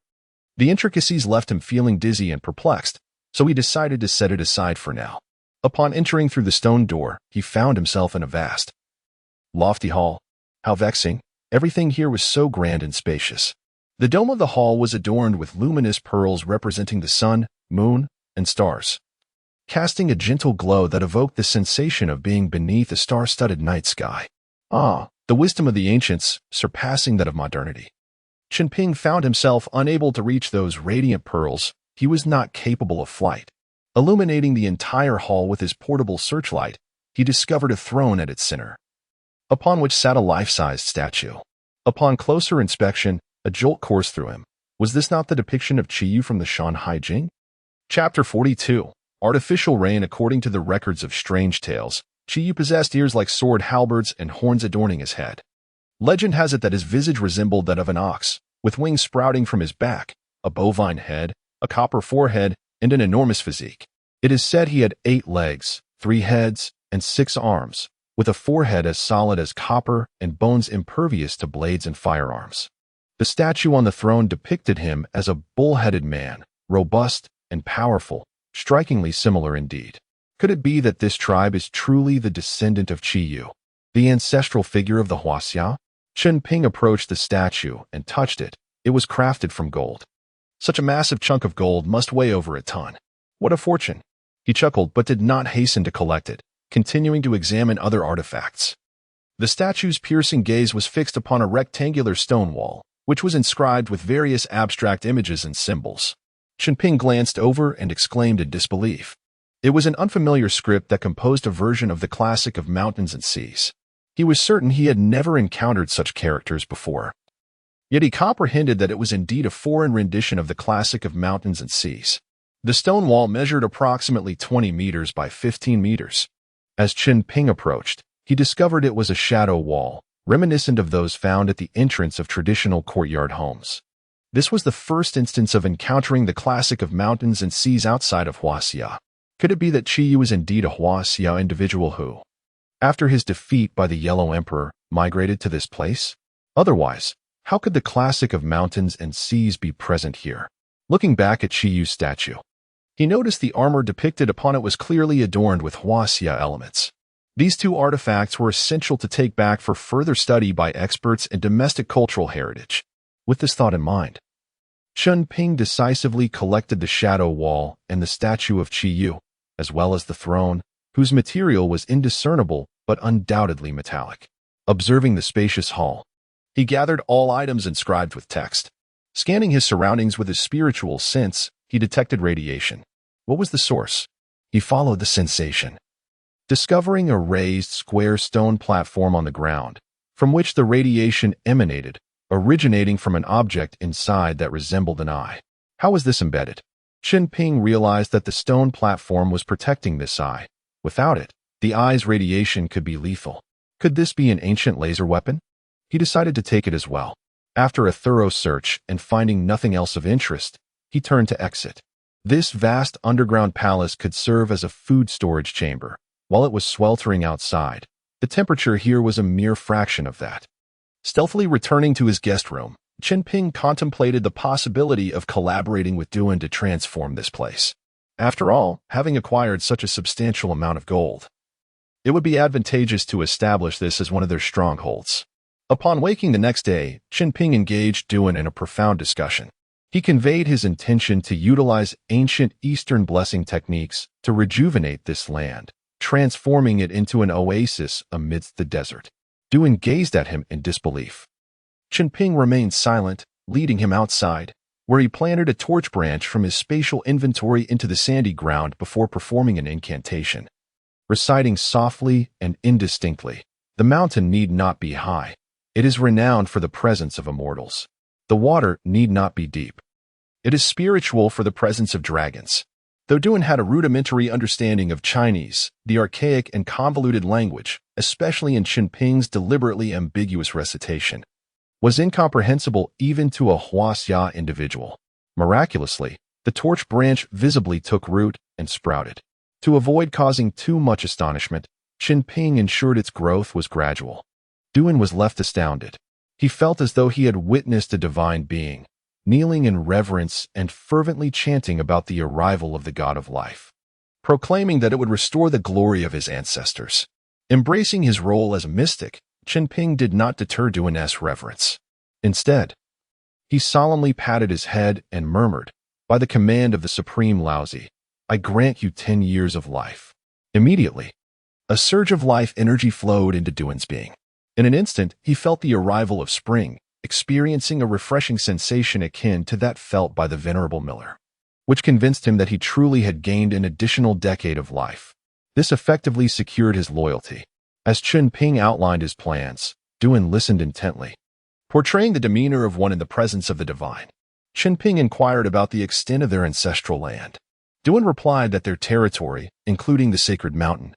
the intricacies left him feeling dizzy and perplexed, so he decided to set it aside for now. Upon entering through the stone door, he found himself in a vast, lofty hall. How vexing! Everything here was so grand and spacious. The dome of the hall was adorned with luminous pearls representing the sun, moon, and stars, casting a gentle glow that evoked the sensation of being beneath a star-studded night sky. Ah, the wisdom of the ancients, surpassing that of modernity. Chen Ping found himself unable to reach those radiant pearls. He was not capable of flight. Illuminating the entire hall with his portable searchlight, he discovered a throne at its center, upon which sat a life-sized statue. Upon closer inspection, a jolt coursed through him. Was this not the depiction of Qiyu from the Shanhai Jing? Chapter 42. Artificial Rain. According to the records of strange tales, Qiyu possessed ears like sword halberds and horns adorning his head. Legend has it that his visage resembled that of an ox, with wings sprouting from his back, a bovine head, a copper forehead, and an enormous physique. It is said he had 8 legs, 3 heads, and 6 arms, with a forehead as solid as copper and bones impervious to blades and firearms. The statue on the throne depicted him as a bull-headed man, robust and powerful, strikingly similar indeed. Could it be that this tribe is truly the descendant of Qiyu, the ancestral figure of the Huaxia? Chen Ping approached the statue and touched it. It was crafted from gold. Such a massive chunk of gold must weigh over a ton. What a fortune! He chuckled but did not hasten to collect it, continuing to examine other artifacts. The statue's piercing gaze was fixed upon a rectangular stone wall, which was inscribed with various abstract images and symbols. Chen Ping glanced over and exclaimed in disbelief. It was an unfamiliar script that composed a version of the classic of mountains and seas. He was certain he had never encountered such characters before. Yet he comprehended that it was indeed a foreign rendition of the classic of mountains and seas. The stone wall measured approximately 20 meters by 15 meters. As Chen Ping approached, he discovered it was a shadow wall, reminiscent of those found at the entrance of traditional courtyard homes. This was the first instance of encountering the classic of mountains and seas outside of Huaxia. Could it be that Qiyu is indeed a Huaxia individual who, after his defeat by the Yellow Emperor, migrated to this place? Otherwise, how could the classic of mountains and seas be present here? Looking back at Qiyu's statue, he noticed the armor depicted upon it was clearly adorned with Huaxia elements. These 2 artifacts were essential to take back for further study by experts in domestic cultural heritage. With this thought in mind, Chen Ping decisively collected the shadow wall and the statue of Qiyu, as well as the throne, whose material was indiscernible but undoubtedly metallic. Observing the spacious hall, he gathered all items inscribed with text. Scanning his surroundings with his spiritual sense, he detected radiation. What was the source? He followed the sensation, discovering a raised square stone platform on the ground, from which the radiation emanated, originating from an object inside that resembled an eye. How was this embedded? Chen Ping realized that the stone platform was protecting this eye. Without it, the eye's radiation could be lethal. Could this be an ancient laser weapon? He decided to take it as well. After a thorough search and finding nothing else of interest, he turned to exit. This vast underground palace could serve as a food storage chamber. While it was sweltering outside, The temperature here was a mere fraction of that. Stealthily returning to his guest room, Chen Ping contemplated the possibility of collaborating with Duan to transform this place. After all, having acquired such a substantial amount of gold, it would be advantageous to establish this as one of their strongholds. Upon waking the next day, Chen Ping engaged Duan in a profound discussion. He conveyed his intention to utilize ancient Eastern blessing techniques to rejuvenate this land, transforming it into an oasis amidst the desert. Duan gazed at him in disbelief. Chen Ping remained silent, leading him outside, where he planted a torch branch from his spatial inventory into the sandy ground before performing an incantation. Reciting softly and indistinctly, "The mountain need not be high. It is renowned for the presence of immortals. The water need not be deep. It is spiritual for the presence of dragons." Though Duan had a rudimentary understanding of Chinese, the archaic and convoluted language, especially in Chen Ping's deliberately ambiguous recitation, was incomprehensible even to a Huaxia individual. Miraculously, the torch branch visibly took root and sprouted. To avoid causing too much astonishment, Chen Ping ensured its growth was gradual. Duan was left astounded. He felt as though he had witnessed a divine being, kneeling in reverence and fervently chanting about the arrival of the god of life, proclaiming that it would restore the glory of his ancestors. Embracing his role as a mystic, Chen Ping did not deter Duan's reverence. Instead, he solemnly patted his head and murmured, "By the command of the Supreme Laozi, I grant you 10 years of life." Immediately, a surge of life energy flowed into Duan's being. In an instant, he felt the arrival of spring, experiencing a refreshing sensation akin to that felt by the venerable miller, which convinced him that he truly had gained an additional decade of life. This effectively secured his loyalty. As Chen Ping outlined his plans, Duan listened intently. Portraying the demeanor of one in the presence of the divine, Chen Ping inquired about the extent of their ancestral land. Duan replied that their territory, including the sacred mountain,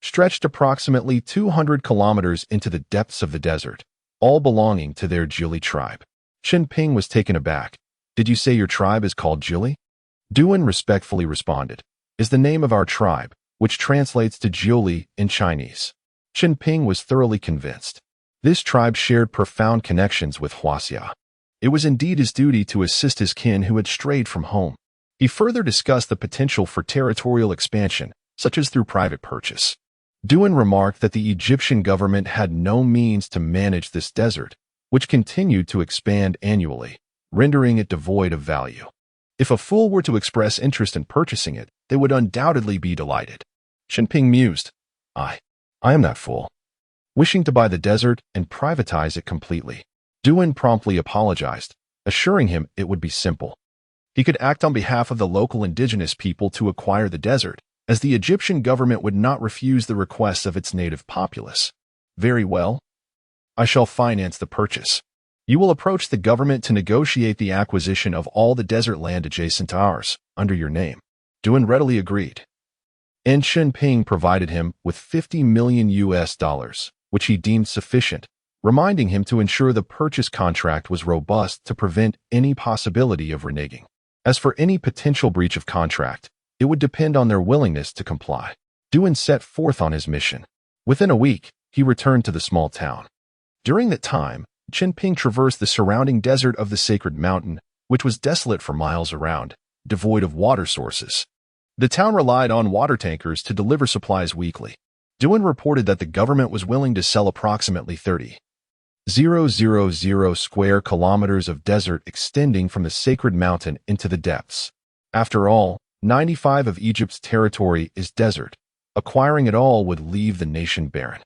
stretched approximately 200 kilometers into the depths of the desert, all belonging to their Jili tribe. Chen Ping was taken aback. "Did you say your tribe is called Jili?" Duan respectfully responded, "Is the name of our tribe, which translates to Jiuli in Chinese." Chen Ping was thoroughly convinced. This tribe shared profound connections with Huaxia. It was indeed his duty to assist his kin who had strayed from home. He further discussed the potential for territorial expansion, such as through private purchase. Duan remarked that the Egyptian government had no means to manage this desert, which continued to expand annually, rendering it devoid of value. If a fool were to express interest in purchasing it, they would undoubtedly be delighted. Chen Ping mused, I am that fool, wishing to buy the desert and privatize it completely." Duan promptly apologized, assuring him it would be simple. He could act on behalf of the local indigenous people to acquire the desert, as the Egyptian government would not refuse the requests of its native populace. "Very well. I shall finance the purchase. You will approach the government to negotiate the acquisition of all the desert land adjacent to ours, under your name." Duan readily agreed. And Chen Ping provided him with $50 million, which he deemed sufficient, reminding him to ensure the purchase contract was robust to prevent any possibility of reneging. As for any potential breach of contract, it would depend on their willingness to comply. Duan set forth on his mission. Within a week, he returned to the small town. During that time, Chen Ping traversed the surrounding desert of the sacred mountain, which was desolate for miles around, devoid of water sources. The town relied on water tankers to deliver supplies weekly. Duan reported that the government was willing to sell approximately 30,000 square kilometers of desert extending from the sacred mountain into the depths. After all, 95% of Egypt's territory is desert. Acquiring it all would leave the nation barren.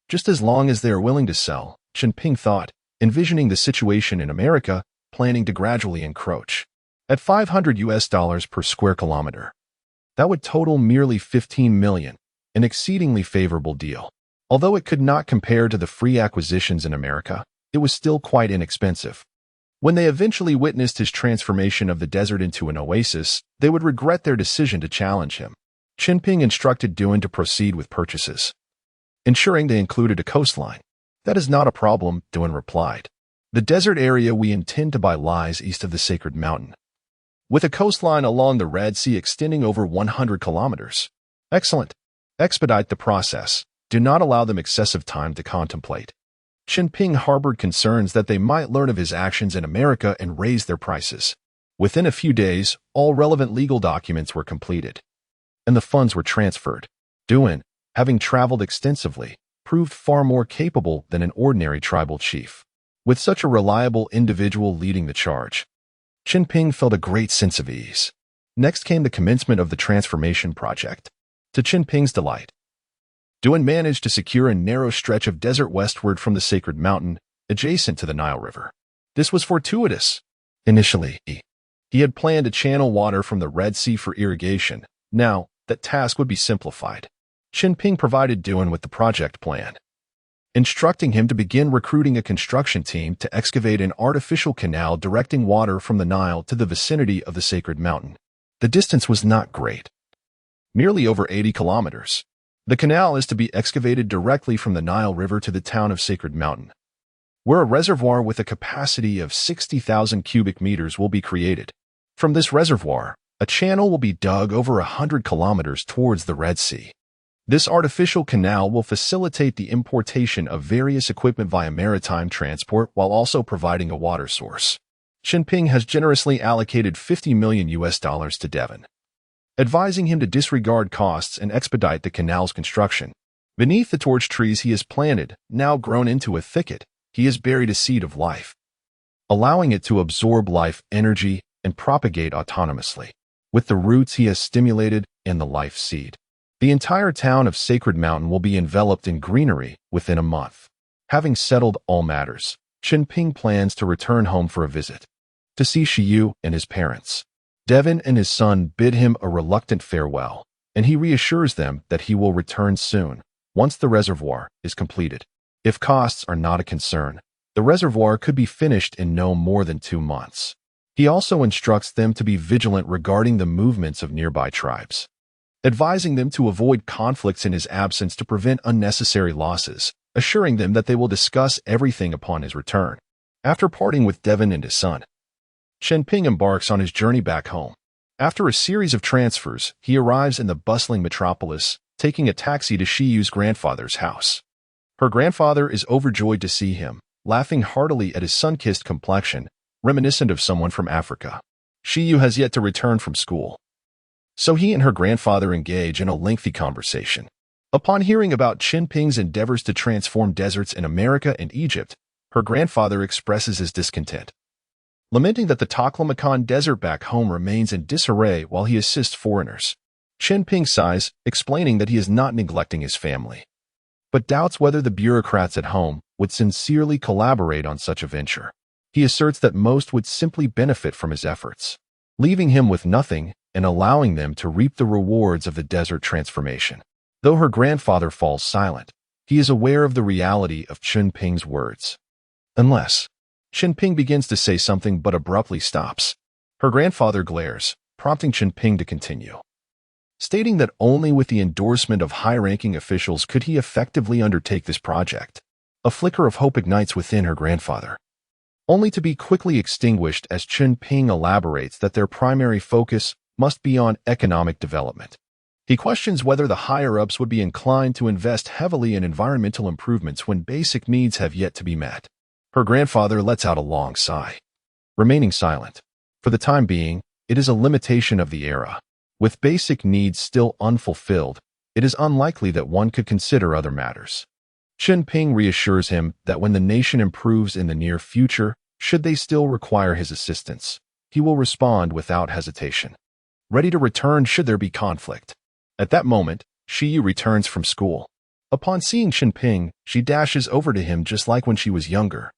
Just as long as they are willing to sell, Chen Ping thought, envisioning the situation in America, planning to gradually encroach. At $500 per square kilometer, that would total merely $15 million, an exceedingly favorable deal. Although it could not compare to the free acquisitions in America, it was still quite inexpensive. When they eventually witnessed his transformation of the desert into an oasis, they would regret their decision to challenge him. Chen Ping instructed Duan to proceed with purchases, ensuring they included a coastline. "That is not a problem," Duan replied. "The desert area we intend to buy lies east of the sacred mountain, with a coastline along the Red Sea extending over 100 kilometers. "Excellent. Expedite the process," do not allow them excessive time to contemplate. Chen Ping harbored concerns that they might learn of his actions in America and raise their prices. Within a few days, all relevant legal documents were completed, and the funds were transferred. Duan, having traveled extensively, proved far more capable than an ordinary tribal chief. With such a reliable individual leading the charge, Chen Ping felt a great sense of ease. Next came the commencement of the transformation project. To Chen Ping's delight, Duan managed to secure a narrow stretch of desert westward from the sacred mountain, adjacent to the Nile River. This was fortuitous. Initially, he had planned to channel water from the Red Sea for irrigation. Now, that task would be simplified. Chen Ping provided Duan with the project plan, instructing him to begin recruiting a construction team to excavate an artificial canal directing water from the Nile to the vicinity of the sacred mountain. The distance was not great, merely over 80 kilometers. The canal is to be excavated directly from the Nile River to the town of Sacred Mountain, where a reservoir with a capacity of 60,000 cubic meters will be created. From this reservoir, a channel will be dug over 100 kilometers towards the Red Sea. This artificial canal will facilitate the importation of various equipment via maritime transport while also providing a water source. Chen Ping has generously allocated $50 million to Devon, advising him to disregard costs and expedite the canal's construction. Beneath the torch trees he has planted, now grown into a thicket, he has buried a seed of life, allowing it to absorb life energy and propagate autonomously. With the roots he has stimulated and the life seed, the entire town of Sacred Mountain will be enveloped in greenery within a month. Having settled all matters, Chen Ping plans to return home for a visit, to see Shiyu and his parents. Devon and his son bid him a reluctant farewell, and he reassures them that he will return soon, once the reservoir is completed. If costs are not a concern, the reservoir could be finished in no more than 2 months. He also instructs them to be vigilant regarding the movements of nearby tribes, advising them to avoid conflicts in his absence to prevent unnecessary losses, assuring them that they will discuss everything upon his return. After parting with Devon and his son, Chen Ping embarks on his journey back home. After a series of transfers, he arrives in the bustling metropolis, taking a taxi to Shiyu's grandfather's house. Her grandfather is overjoyed to see him, laughing heartily at his sun-kissed complexion, reminiscent of someone from Africa. Shiyu has yet to return from school, so he and her grandfather engage in a lengthy conversation. Upon hearing about Chen Ping's endeavors to transform deserts in America and Egypt, her grandfather expresses his discontent, lamenting that the Taklamakan desert back home remains in disarray while he assists foreigners. Chen Ping sighs, explaining that he is not neglecting his family, but doubts whether the bureaucrats at home would sincerely collaborate on such a venture. He asserts that most would simply benefit from his efforts, leaving him with nothing and allowing them to reap the rewards of the desert transformation. Though her grandfather falls silent, he is aware of the reality of Chen Ping's words. Unless Chen Ping begins to say something but abruptly stops. Her grandfather glares, prompting Chen Ping to continue, stating that only with the endorsement of high-ranking officials could he effectively undertake this project. A flicker of hope ignites within her grandfather, only to be quickly extinguished as Chen Ping elaborates that their primary focus must be on economic development. He questions whether the higher-ups would be inclined to invest heavily in environmental improvements when basic needs have yet to be met. Her grandfather lets out a long sigh, remaining silent. For the time being, it is a limitation of the era. With basic needs still unfulfilled, it is unlikely that one could consider other matters. Chen Ping reassures him that when the nation improves in the near future, should they still require his assistance, he will respond without hesitation, ready to return should there be conflict. At that moment, Shiyu returns from school. Upon seeing Chen Ping, she dashes over to him just like when she was younger,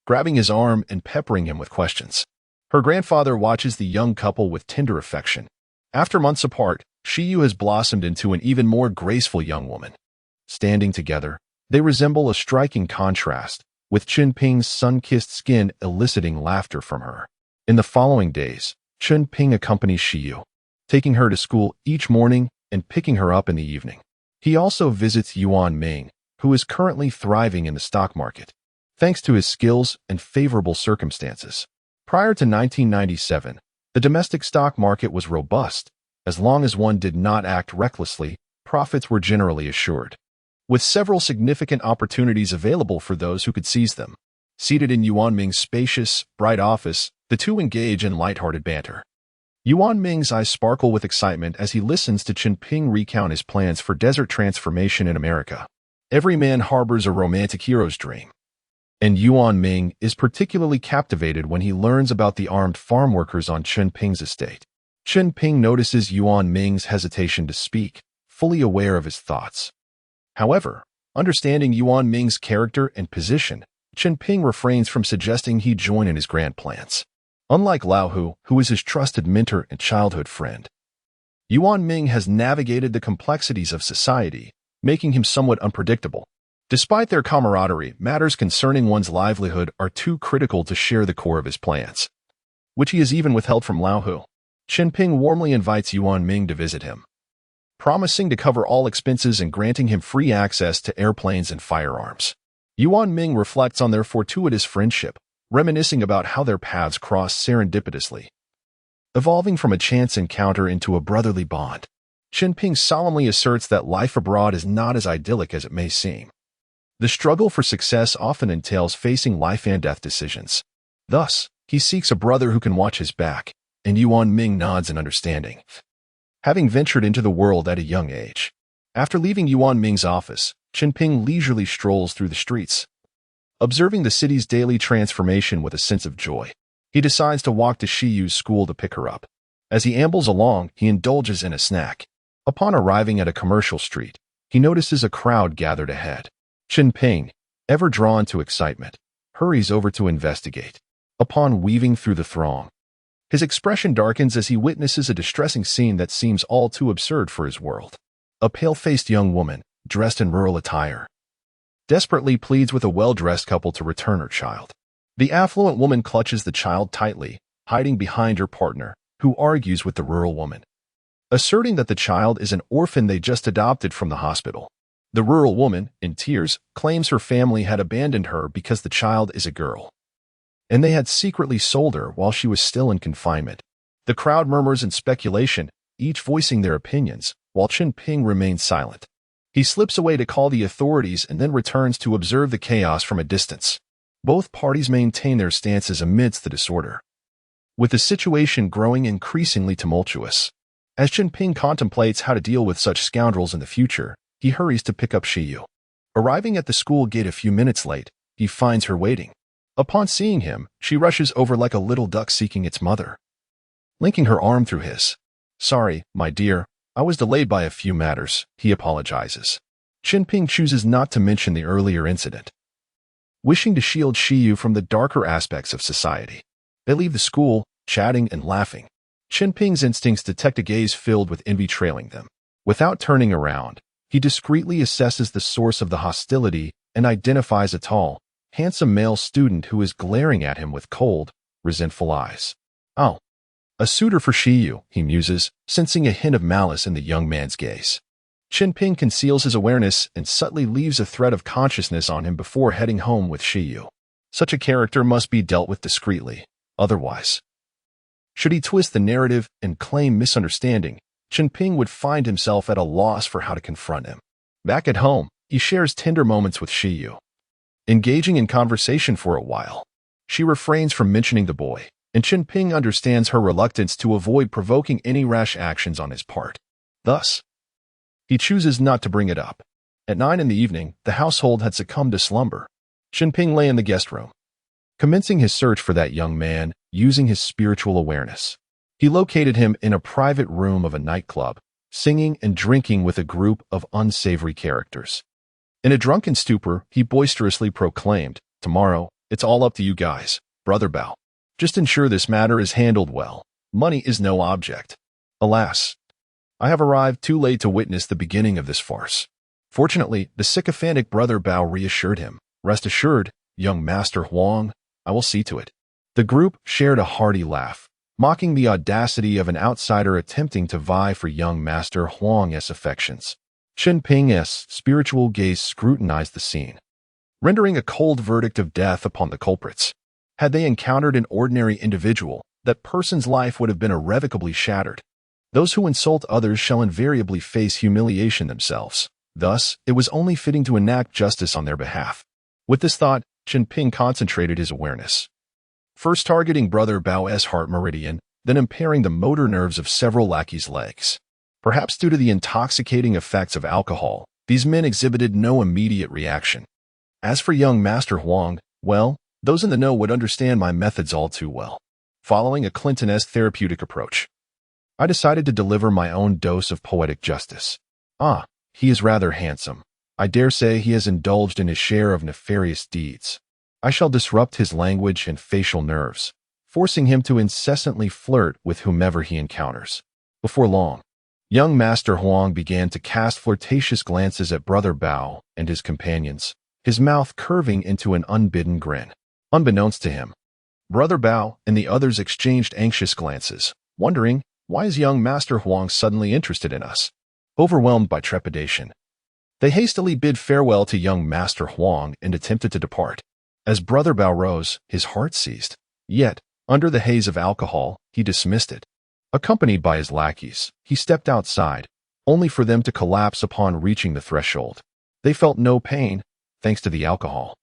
grabbing his arm and peppering him with questions. Her grandfather watches the young couple with tender affection. After months apart, Shiyu has blossomed into an even more graceful young woman. Standing together, they resemble a striking contrast, with Chen Ping's sun-kissed skin eliciting laughter from her. In the following days, Chen Ping accompanies Shiyu, taking her to school each morning and picking her up in the evening. He also visits Yuan Ming, who is currently thriving in the stock market, thanks to his skills and favorable circumstances. Prior to 1997, the domestic stock market was robust. As long as one did not act recklessly, profits were generally assured. with several significant opportunities available for those who could seize them. Seated in Yuan Ming's spacious, bright office, the two engage in light-hearted banter. Yuan Ming's eyes sparkle with excitement as he listens to Chen Ping recount his plans for desert transformation in America. Every man harbors a romantic hero's dream, and Yuan Ming is particularly captivated when he learns about the armed farm workers on Chen Ping's estate. Chen Ping notices Yuan Ming's hesitation to speak, fully aware of his thoughts. However, understanding Yuan Ming's character and position, Chen Ping refrains from suggesting he join in his grand plans. Unlike Lao Hu, who is his trusted mentor and childhood friend, Yuan Ming has navigated the complexities of society, making him somewhat unpredictable. Despite their camaraderie, matters concerning one's livelihood are too critical to share the core of his plans, which he has even withheld from Lao Hu. Chen Ping warmly invites Yuan Ming to visit him, promising to cover all expenses and granting him free access to airplanes and firearms. Yuan Ming reflects on their fortuitous friendship, reminiscing about how their paths crossed serendipitously, evolving from a chance encounter into a brotherly bond. Chen Ping solemnly asserts that life abroad is not as idyllic as it may seem. The struggle for success often entails facing life and death decisions. Thus, he seeks a brother who can watch his back, and Yuan Ming nods in understanding. Having ventured into the world at a young age, after leaving Yuan Ming's office, Chen Ping leisurely strolls through the streets, observing the city's daily transformation with a sense of joy. He decides to walk to Shiyu's school to pick her up. As he ambles along, he indulges in a snack. Upon arriving at a commercial street, he notices a crowd gathered ahead. Chen Ping, ever drawn to excitement, hurries over to investigate. Upon weaving through the throng, his expression darkens as he witnesses a distressing scene that seems all too absurd for his world. A pale-faced young woman, dressed in rural attire, desperately pleads with a well-dressed couple to return her child. The affluent woman clutches the child tightly, hiding behind her partner, who argues with the rural woman, asserting that the child is an orphan they just adopted from the hospital. The rural woman, in tears, claims her family had abandoned her because the child is a girl, and they had secretly sold her while she was still in confinement. The crowd murmurs in speculation, each voicing their opinions, while Chen Ping remains silent. He slips away to call the authorities and then returns to observe the chaos from a distance. Both parties maintain their stances amidst the disorder, with the situation growing increasingly tumultuous. As Chen Ping contemplates how to deal with such scoundrels in the future, he hurries to pick up Shiyu. Arriving at the school gate a few minutes late, he finds her waiting. Upon seeing him, she rushes over like a little duck seeking its mother, linking her arm through his. "Sorry, my dear, I was delayed by a few matters," he apologizes. Chen Ping chooses not to mention the earlier incident, wishing to shield Shiyu from the darker aspects of society. They leave the school, chatting and laughing. Chen Ping's instincts detect a gaze filled with envy trailing them. Without turning around, he discreetly assesses the source of the hostility and identifies a tall, handsome male student who is glaring at him with cold, resentful eyes. "Oh, a suitor for Shiyu," he muses, sensing a hint of malice in the young man's gaze. Chen Ping conceals his awareness and subtly leaves a thread of consciousness on him before heading home with Shiyu. Such a character must be dealt with discreetly, otherwise, should he twist the narrative and claim misunderstanding, Chen Ping would find himself at a loss for how to confront him. Back at home, he shares tender moments with Shiyu, engaging in conversation for a while. She refrains from mentioning the boy, and Chen Ping understands her reluctance to avoid provoking any rash actions on his part. Thus, he chooses not to bring it up. At 9 in the evening, the household had succumbed to slumber. Chen Ping lay in the guest room, commencing his search for that young man using his spiritual awareness. He located him in a private room of a nightclub, singing and drinking with a group of unsavory characters. In a drunken stupor, he boisterously proclaimed, "Tomorrow, it's all up to you guys, Brother Bao. Just ensure this matter is handled well. Money is no object." Alas, I have arrived too late to witness the beginning of this farce. Fortunately, the sycophantic Brother Bao reassured him. "Rest assured, young Master Huang, I will see to it." The group shared a hearty laugh, mocking the audacity of an outsider attempting to vie for young Master Huang's affections. Chen Ping's spiritual gaze scrutinized the scene, rendering a cold verdict of death upon the culprits. Had they encountered an ordinary individual, that person's life would have been irrevocably shattered. Those who insult others shall invariably face humiliation themselves. Thus, it was only fitting to enact justice on their behalf. With this thought, Chen Ping concentrated his awareness. First targeting Brother Bao's heart meridian, then impairing the motor nerves of several lackeys' legs. Perhaps due to the intoxicating effects of alcohol, these men exhibited no immediate reaction. As for young Master Huang, well, those in the know would understand my methods all too well. Following a Clinton-esque therapeutic approach, I decided to deliver my own dose of poetic justice. Ah, he is rather handsome. I dare say he has indulged in his share of nefarious deeds. I shall disrupt his language and facial nerves, forcing him to incessantly flirt with whomever he encounters. Before long, young Master Huang began to cast flirtatious glances at Brother Bao and his companions, his mouth curving into an unbidden grin. Unbeknownst to him, Brother Bao and the others exchanged anxious glances, wondering, why is young Master Huang suddenly interested in us? Overwhelmed by trepidation, they hastily bid farewell to young Master Huang and attempted to depart. As Brother Bao rose, his heart ceased. Yet, under the haze of alcohol, he dismissed it. Accompanied by his lackeys, he stepped outside, only for them to collapse upon reaching the threshold. They felt no pain, thanks to the alcohol.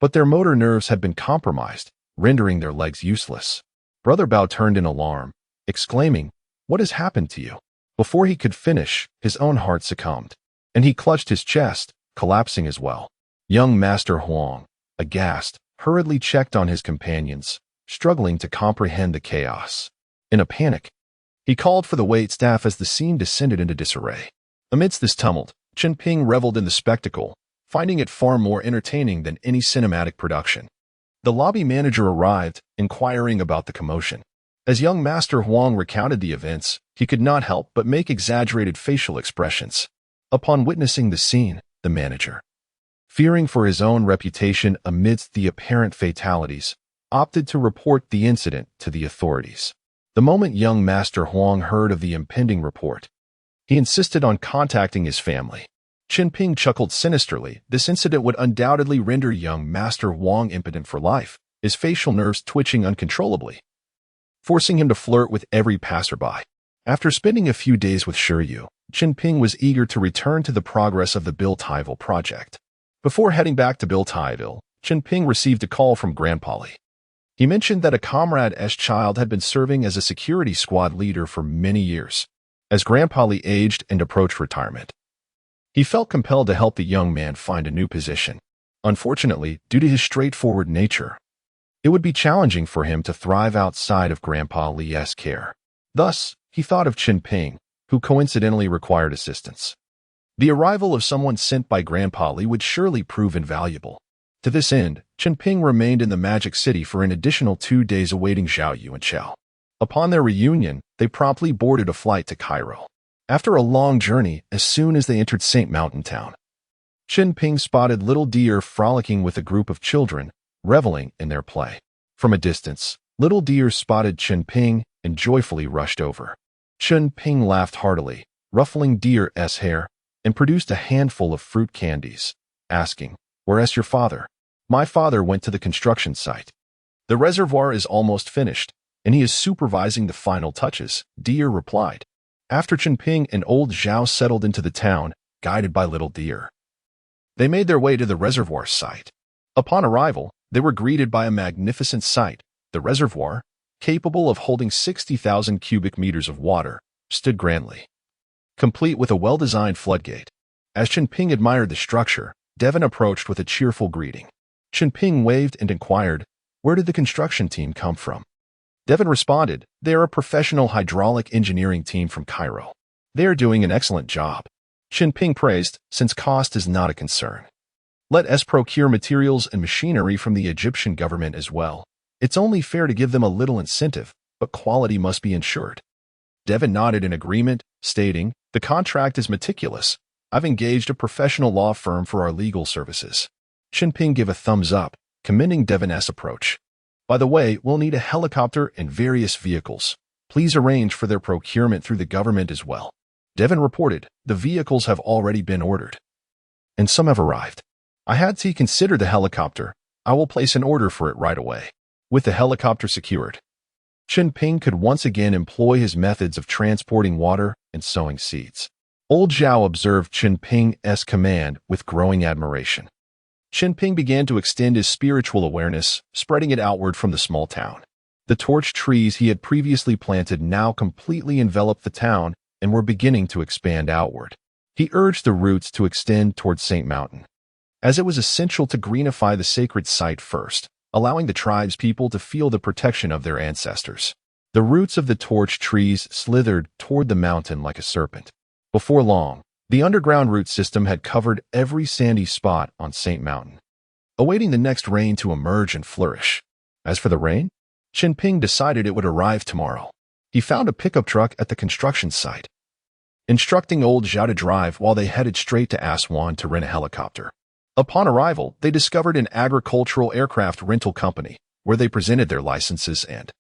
But their motor nerves had been compromised, rendering their legs useless. Brother Bao turned in alarm, exclaiming, "What has happened to you?" Before he could finish, his own heart succumbed, and he clutched his chest, collapsing as well. Young Master Huang, aghast, hurriedly checked on his companions, struggling to comprehend the chaos. In a panic, he called for the waitstaff as the scene descended into disarray. Amidst this tumult, Chen Ping reveled in the spectacle, finding it far more entertaining than any cinematic production. The lobby manager arrived, inquiring about the commotion. As young Master Huang recounted the events, he could not help but make exaggerated facial expressions. Upon witnessing the scene, the manager, fearing for his own reputation amidst the apparent fatalities, opted to report the incident to the authorities. The moment young Master Huang heard of the impending report, he insisted on contacting his family. Chen Ping chuckled sinisterly. This incident would undoubtedly render young Master Huang impotent for life, his facial nerves twitching uncontrollably, forcing him to flirt with every passerby. After spending a few days with Shiryu, Chen Ping was eager to return to the progress of the Biltaiville project. Before heading back to Biltaiville, Chen Ping received a call from Grandpa. He mentioned that a comrade's child had been serving as a security squad leader for many years. As Grandpa aged and approached retirement, he felt compelled to help the young man find a new position. Unfortunately, due to his straightforward nature, it would be challenging for him to thrive outside of Grandpa Li's care. Thus, he thought of Chen Ping, who coincidentally required assistance. The arrival of someone sent by Grandpa Li would surely prove invaluable. To this end, Chen Ping remained in the Magic City for an additional 2 days awaiting Zhao Yu and Chao. Upon their reunion, they promptly boarded a flight to Cairo. After a long journey, as soon as they entered St. Mountain Town, Chen Ping spotted little deer frolicking with a group of children, reveling in their play. From a distance, little deer spotted Chen Ping and joyfully rushed over. Chen Ping laughed heartily, ruffling deer's hair, and produced a handful of fruit candies, asking, "Where's your father?" "My father went to the construction site. The reservoir is almost finished, and he is supervising the final touches," Deer replied. After Chen Ping and old Zhao settled into the town, guided by little deer, they made their way to the reservoir site. Upon arrival, they were greeted by a magnificent sight. The reservoir, capable of holding 60,000 cubic meters of water, stood grandly, complete with a well-designed floodgate. As Chen Ping admired the structure, Devin approached with a cheerful greeting. Chen Ping waved and inquired, "Where did the construction team come from?" Devin responded, "They are a professional hydraulic engineering team from Cairo. They are doing an excellent job." Chen Ping praised, "Since cost is not a concern, let us procure materials and machinery from the Egyptian government as well. It's only fair to give them a little incentive, but quality must be ensured." Devin nodded in agreement, stating, "The contract is meticulous. I've engaged a professional law firm for our legal services." Chen Ping gave a thumbs up, commending Devin's approach. "By the way, we'll need a helicopter and various vehicles. Please arrange for their procurement through the government as well." Devin reported, "The vehicles have already been ordered, and some have arrived. I had to consider the helicopter. I will place an order for it right away." With the helicopter secured, Chen Ping could once again employ his methods of transporting water and sowing seeds. Old Zhao observed Chen Ping's command with growing admiration. Chen Ping began to extend his spiritual awareness, spreading it outward from the small town. The torch trees he had previously planted now completely enveloped the town and were beginning to expand outward. He urged the roots to extend towards Saint Mountain, as it was essential to greenify the sacred site first, allowing the tribe's people to feel the protection of their ancestors. The roots of the torch trees slithered toward the mountain like a serpent. Before long, the underground root system had covered every sandy spot on Saint Mountain, awaiting the next rain to emerge and flourish. As for the rain, Chen Ping decided it would arrive tomorrow. He found a pickup truck at the construction site, instructing old Zhao to drive while they headed straight to Aswan to rent a helicopter. Upon arrival, they discovered an agricultural aircraft rental company, where they presented their licenses and,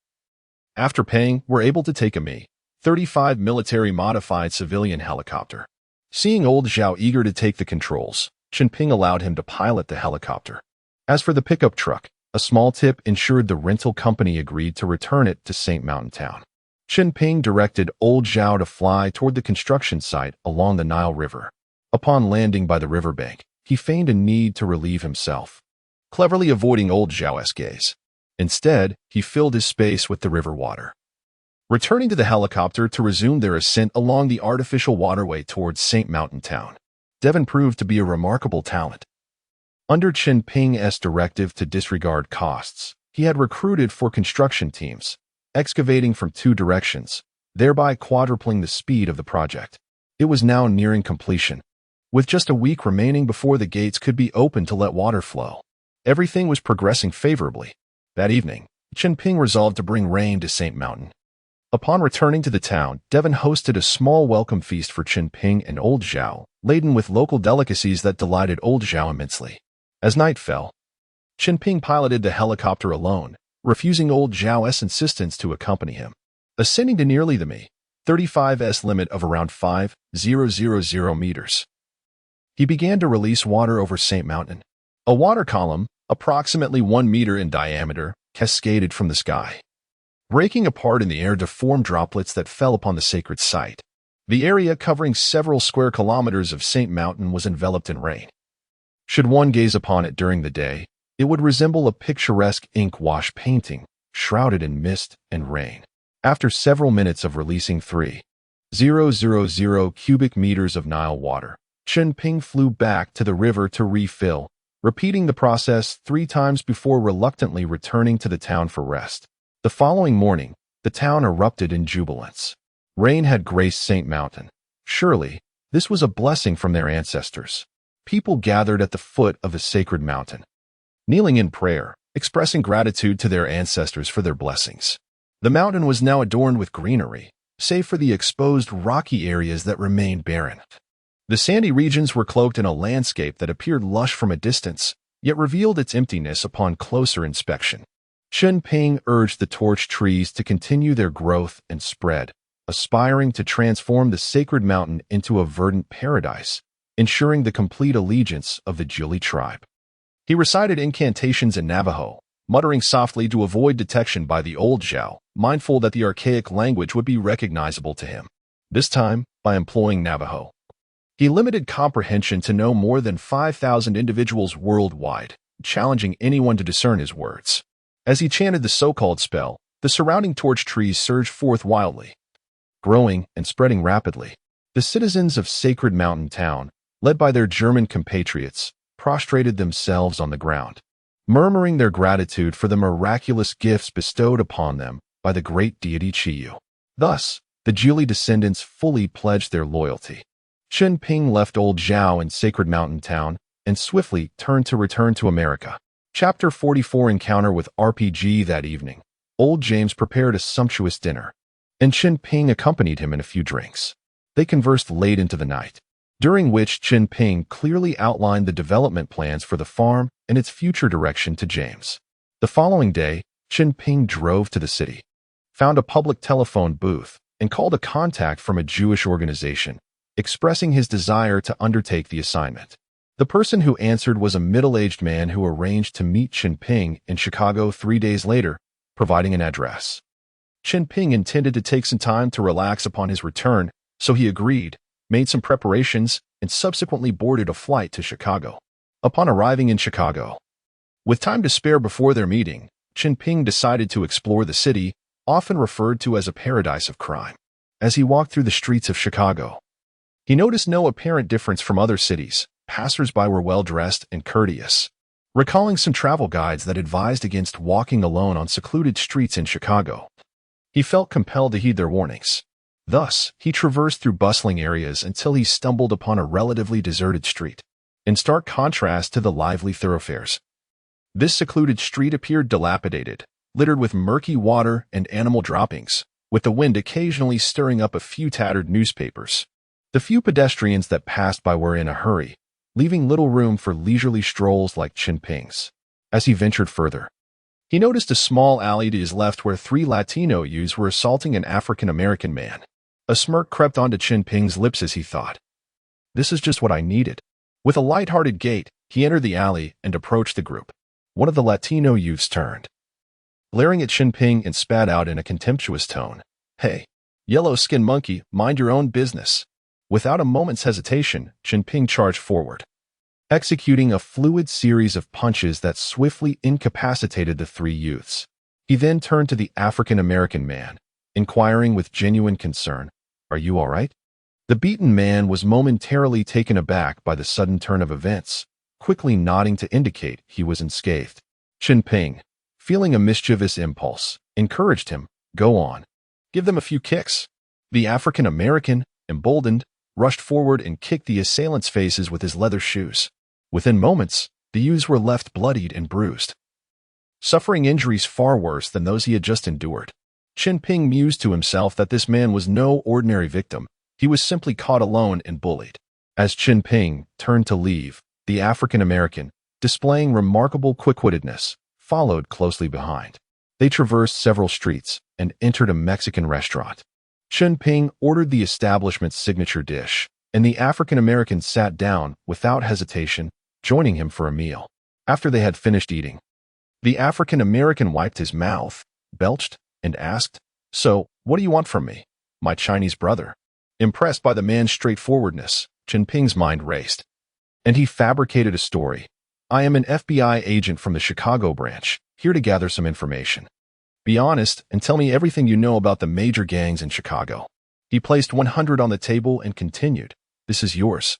after paying, were able to take a Mi-35 military-modified civilian helicopter. Seeing old Zhao eager to take the controls, Chen Ping allowed him to pilot the helicopter. As for the pickup truck, a small tip ensured the rental company agreed to return it to Saint Mountain Town. Chen Ping directed old Zhao to fly toward the construction site along the Nile River. Upon landing by the riverbank, he feigned a need to relieve himself, cleverly avoiding old Zhao's gaze. Instead, he filled his space with the river water. Returning to the helicopter to resume their ascent along the artificial waterway towards Saint Mountain Town, Devon proved to be a remarkable talent. Under Chen Ping's directive to disregard costs, he had recruited 4 construction teams, excavating from 2 directions, thereby quadrupling the speed of the project. It was now nearing completion, with just a week remaining before the gates could be opened to let water flow. Everything was progressing favorably. That evening, Chen Ping resolved to bring rain to Saint Mountain. Upon returning to the town, Devon hosted a small welcome feast for Chen Ping and old Zhao, laden with local delicacies that delighted old Zhao immensely. As night fell, Chen Ping piloted the helicopter alone, refusing old Zhao's insistence to accompany him. Ascending to nearly the Mi-35's limit of around 5,000 meters, he began to release water over Saint Mountain. A water column, approximately 1 meter in diameter, cascaded from the sky, breaking apart in the air to form droplets that fell upon the sacred site. The area covering several square kilometers of Saint Mountain was enveloped in rain. Should one gaze upon it during the day, it would resemble a picturesque ink-wash painting, shrouded in mist and rain. After several minutes of releasing 3,000 cubic meters of Nile water, Chen Ping flew back to the river to refill, repeating the process 3 times before reluctantly returning to the town for rest. The following morning, the town erupted in jubilance. Rain had graced Saint Mountain. Surely, this was a blessing from their ancestors. People gathered at the foot of the sacred mountain, kneeling in prayer, expressing gratitude to their ancestors for their blessings. The mountain was now adorned with greenery, save for the exposed rocky areas that remained barren. The sandy regions were cloaked in a landscape that appeared lush from a distance, yet revealed its emptiness upon closer inspection. Chen Ping urged the torch trees to continue their growth and spread, aspiring to transform the sacred mountain into a verdant paradise, ensuring the complete allegiance of the Jili tribe. He recited incantations in Navajo, muttering softly to avoid detection by the old Zhao, mindful that the archaic language would be recognizable to him. This time, by employing Navajo, he limited comprehension to no more than 5,000 individuals worldwide, challenging anyone to discern his words. As he chanted the so-called spell, the surrounding torch trees surged forth wildly, growing and spreading rapidly. The citizens of Sacred Mountain Town, led by their German compatriots, prostrated themselves on the ground, murmuring their gratitude for the miraculous gifts bestowed upon them by the great deity Chiyu. Thus, the Jili descendants fully pledged their loyalty. Chen Ping left old Zhao in Sacred Mountain Town and swiftly turned to return to America. Chapter 44 Encounter with RPG. That evening, old James prepared a sumptuous dinner, and Chen Ping accompanied him in a few drinks. They conversed late into the night, during which Chen Ping clearly outlined the development plans for the farm and its future direction to James. The following day, Chen Ping drove to the city, found a public telephone booth, and called a contact from a Jewish organization, expressing his desire to undertake the assignment. The person who answered was a middle-aged man who arranged to meet Chen Ping in Chicago 3 days later, providing an address. Chen Ping intended to take some time to relax upon his return, so he agreed, made some preparations, and subsequently boarded a flight to Chicago. Upon arriving in Chicago, with time to spare before their meeting, Chen Ping decided to explore the city, often referred to as a paradise of crime. As he walked through the streets of Chicago, he noticed no apparent difference from other cities. Passers-by were well-dressed and courteous, recalling some travel guides that advised against walking alone on secluded streets in Chicago. He felt compelled to heed their warnings. Thus, he traversed through bustling areas until he stumbled upon a relatively deserted street, in stark contrast to the lively thoroughfares. This secluded street appeared dilapidated, littered with murky water and animal droppings, with the wind occasionally stirring up a few tattered newspapers. The few pedestrians that passed by were in a hurry, leaving little room for leisurely strolls like Chen Ping's. As he ventured further, he noticed a small alley to his left where 3 Latino youths were assaulting an African-American man. A smirk crept onto Chen Ping's lips as he thought, "This is just what I needed." With a light-hearted gait, he entered the alley and approached the group. One of the Latino youths turned, glaring at Chen Ping, and spat out in a contemptuous tone, "Hey, yellow-skinned monkey, mind your own business." Without a moment's hesitation, Chen Ping charged forward, executing a fluid series of punches that swiftly incapacitated the 3 youths. He then turned to the African-American man, inquiring with genuine concern, "Are you all right?" The beaten man was momentarily taken aback by the sudden turn of events, quickly nodding to indicate he was unscathed. Chen Ping, feeling a mischievous impulse, encouraged him, "Go on. Give them a few kicks." The African-American, emboldened, rushed forward and kicked the assailants' faces with his leather shoes. Within moments, the youths were left bloodied and bruised, suffering injuries far worse than those he had just endured. Chen Ping mused to himself that this man was no ordinary victim. He was simply caught alone and bullied. As Chen Ping turned to leave, the African-American, displaying remarkable quick-wittedness, followed closely behind. They traversed several streets and entered a Mexican restaurant. Chen Ping ordered the establishment's signature dish, and the African-American sat down without hesitation, joining him for a meal. After they had finished eating, the African-American wiped his mouth, belched, and asked, "So, what do you want from me, my Chinese brother?" Impressed by the man's straightforwardness, Chen Ping's mind raced, and he fabricated a story. "I am an FBI agent from the Chicago branch, here to gather some information. Be honest and tell me everything you know about the major gangs in Chicago." He placed 100 on the table and continued, "This is yours.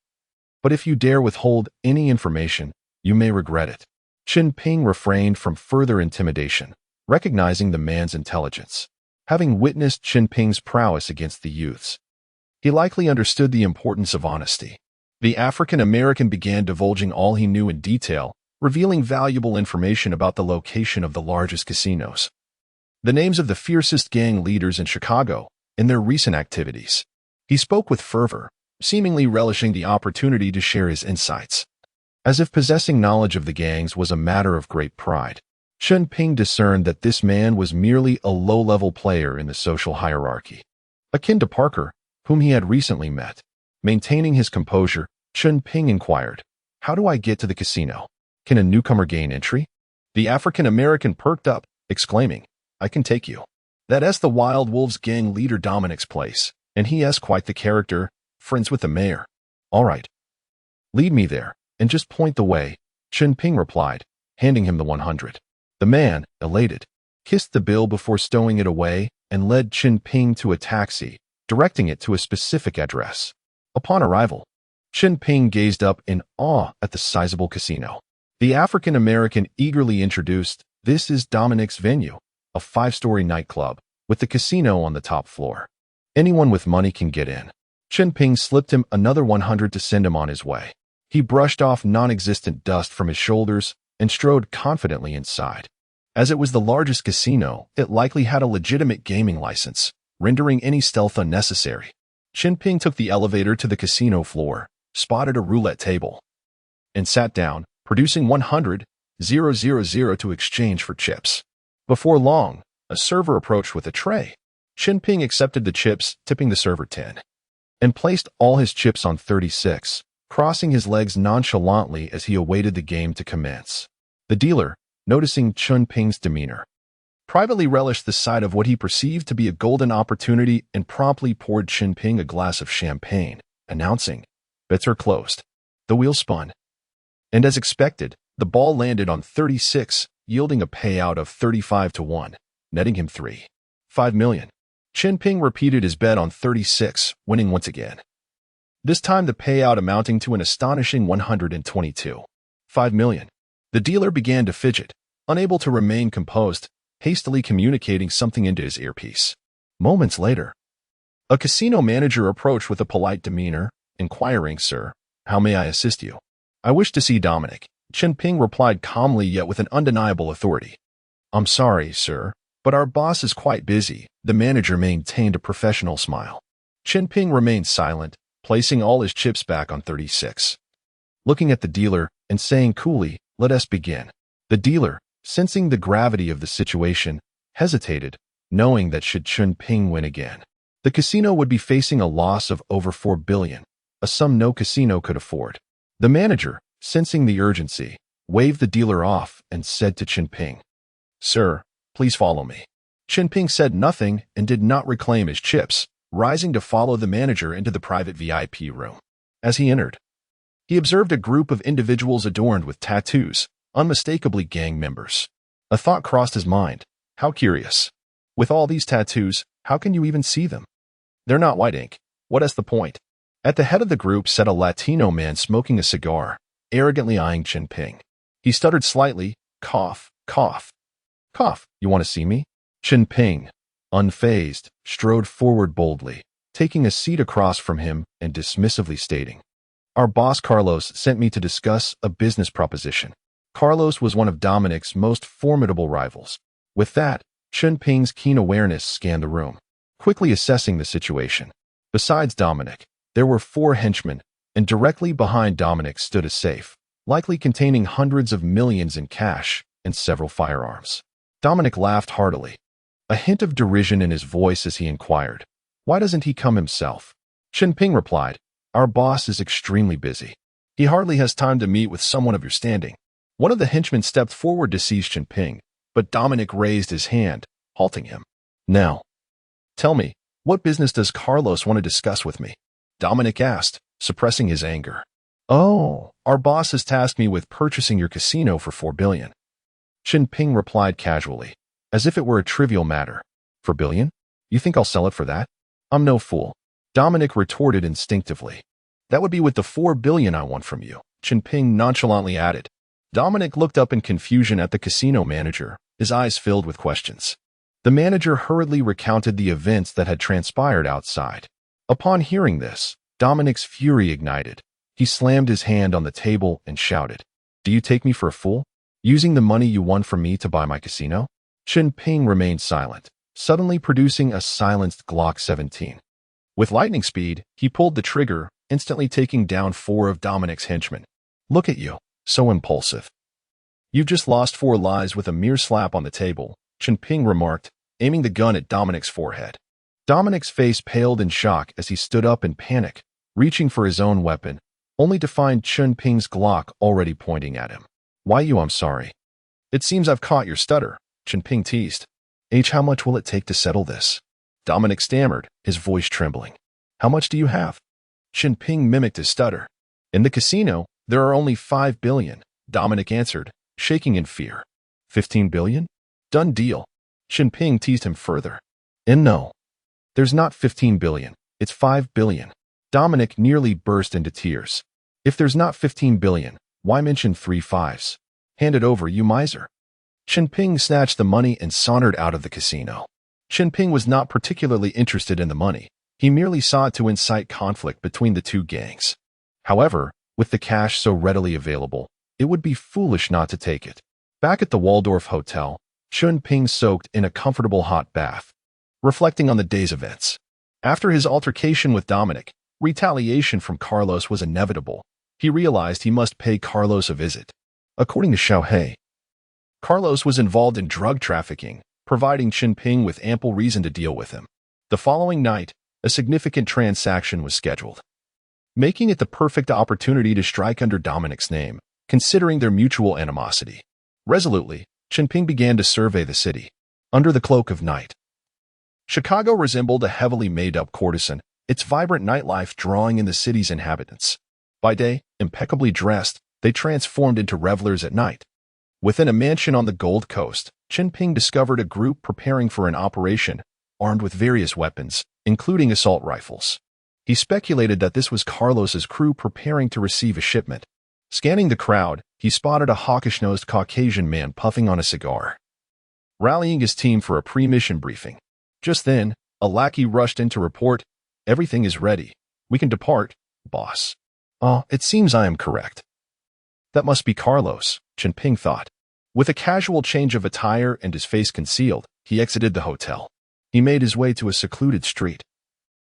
But if you dare withhold any information, you may regret it." Chen Ping refrained from further intimidation, recognizing the man's intelligence. Having witnessed Chen Ping's prowess against the youths, he likely understood the importance of honesty. The African-American began divulging all he knew in detail, revealing valuable information about the location of the largest casinos, the names of the fiercest gang leaders in Chicago, and their recent activities. He spoke with fervor, seemingly relishing the opportunity to share his insights, as if possessing knowledge of the gangs was a matter of great pride. Chen Ping discerned that this man was merely a low-level player in the social hierarchy, akin to Parker, whom he had recently met. Maintaining his composure, Chen Ping inquired, "How do I get to the casino? Can a newcomer gain entry?" The African-American perked up, exclaiming, "I can take you. That's the Wild Wolves gang leader Dominic's place, and he has quite the character, friends with the mayor." "All right. Lead me there, and just point the way," Chen Ping replied, handing him the 100. The man, elated, kissed the bill before stowing it away and led Chen Ping to a taxi, directing it to a specific address. Upon arrival, Chen Ping gazed up in awe at the sizable casino. The African-American eagerly introduced, "This is Dominic's venue, a 5-story nightclub, with the casino on the top floor. Anyone with money can get in." Chen Ping slipped him another 100 to send him on his way. He brushed off non-existent dust from his shoulders and strode confidently inside. As it was the largest casino, it likely had a legitimate gaming license, rendering any stealth unnecessary. Chen Ping took the elevator to the casino floor, spotted a roulette table, and sat down, producing 100,000 to exchange for chips. Before long, a server approached with a tray. Chen Ping accepted the chips, tipping the server 10, and placed all his chips on 36, crossing his legs nonchalantly as he awaited the game to commence. The dealer, noticing Chen Ping's demeanor, privately relished the sight of what he perceived to be a golden opportunity and promptly poured Chen Ping a glass of champagne. announcing, "Bets are closed." The wheel spun. And as expected, the ball landed on 36, yielding a payout of 35-1, netting him $5 million. Chen Ping repeated his bet on 36, winning once again. This time the payout amounting to an astonishing $122.5 million. The dealer began to fidget, unable to remain composed, hastily communicating something into his earpiece. Moments later, a casino manager approached with a polite demeanor, inquiring, "Sir, how may I assist you?" "I wish to see Dominic," Chen Ping replied calmly yet with an undeniable authority. "I'm sorry, sir, but our boss is quite busy." The manager maintained a professional smile. Chen Ping remained silent, placing all his chips back on 36. Looking at the dealer and saying coolly, "Let us begin." The dealer, sensing the gravity of the situation, hesitated, knowing that should Chen Ping win again, the casino would be facing a loss of over $4 billion, a sum no casino could afford. The manager, sensing the urgency, waved the dealer off and said to Chen Ping, "Sir, please follow me." Chen Ping said nothing and did not reclaim his chips, rising to follow the manager into the private VIP room. As he entered, he observed a group of individuals adorned with tattoos, unmistakably gang members. A thought crossed his mind. How curious. With all these tattoos, how can you even see them? They're not white ink. What is the point? At the head of the group sat a Latino man smoking a cigar, arrogantly eyeing Chen Ping. He stuttered slightly, cough, cough. "Cough, you want to see me?" Chen Ping, unfazed, strode forward boldly, taking a seat across from him and dismissively stating, "Our boss Carlos sent me to discuss a business proposition." Carlos was one of Dominic's most formidable rivals. With that, Chen Ping's keen awareness scanned the room, quickly assessing the situation. Besides Dominic, there were 4 henchmen, and directly behind Dominic stood a safe, likely containing hundreds of millions in cash and several firearms. Dominic laughed heartily, a hint of derision in his voice as he inquired, "Why doesn't he come himself?" Chen Ping replied, "Our boss is extremely busy. He hardly has time to meet with someone of your standing." One of the henchmen stepped forward to seize Chen Ping, but Dominic raised his hand, halting him. "Now, tell me, what business does Carlos want to discuss with me?" Dominic asked, suppressing his anger. "Oh, our boss has tasked me with purchasing your casino for $4 billion. Chen Ping replied casually, as if it were a trivial matter. "4 billion? You think I'll sell it for that?" "I'm no fool," Dominic retorted instinctively. "That would be with the $4 billion I want from you," Chen Ping nonchalantly added. Dominic looked up in confusion at the casino manager, his eyes filled with questions. The manager hurriedly recounted the events that had transpired outside. Upon hearing this, Dominic's fury ignited. He slammed his hand on the table and shouted, "Do you take me for a fool? Using the money you won from me to buy my casino?" Chen Ping remained silent, suddenly producing a silenced Glock 17. With lightning speed, he pulled the trigger, instantly taking down 4 of Dominic's henchmen. "Look at you, so impulsive. You've just lost 4 lives with a mere slap on the table," Chen Ping remarked, aiming the gun at Dominic's forehead. Dominic's face paled in shock as he stood up in panic, reaching for his own weapon, only to find Chen Ping's Glock already pointing at him. "Why you? I'm sorry. It seems I've caught your stutter," Chen Ping teased. How much will it take to settle this?" Dominic stammered, his voice trembling. "How much do you have?" Chen Ping mimicked his stutter. "In the casino, there are only $5 billion, Dominic answered, shaking in fear. $15 billion? Done deal." Chen Ping teased him further. "And no, there's not 15 billion, it's 5 billion. Dominic nearly burst into tears. "If there's not 15 billion, why mention 3 fives? Hand it over, you miser." Chen Ping snatched the money and sauntered out of the casino. Chen Ping was not particularly interested in the money. He merely sought to incite conflict between the 2 gangs. However, with the cash so readily available, it would be foolish not to take it. Back at the Waldorf Hotel, Chen Ping soaked in a comfortable hot bath, reflecting on the day's events. After his altercation with Dominic, retaliation from Carlos was inevitable. He realized he must pay Carlos a visit. According to Xiaohei, Carlos was involved in drug trafficking, providing Chen Ping with ample reason to deal with him. The following night, a significant transaction was scheduled, making it the perfect opportunity to strike under Dominic's name, considering their mutual animosity. Resolutely, Chen Ping began to survey the city. Under the cloak of night, Chicago resembled a heavily made-up courtesan, its vibrant nightlife drawing in the city's inhabitants. By day, impeccably dressed, they transformed into revelers at night. Within a mansion on the Gold Coast, Chen Ping discovered a group preparing for an operation, armed with various weapons, including assault rifles. He speculated that this was Carlos's crew preparing to receive a shipment. Scanning the crowd, he spotted a hawkish-nosed Caucasian man puffing on a cigar, rallying his team for a pre-mission briefing. Just then, a lackey rushed in to report, "Everything is ready. We can depart, boss." "Oh, it seems I am correct." That must be Carlos, Chunping thought. With a casual change of attire and his face concealed, he exited the hotel. He made his way to a secluded street,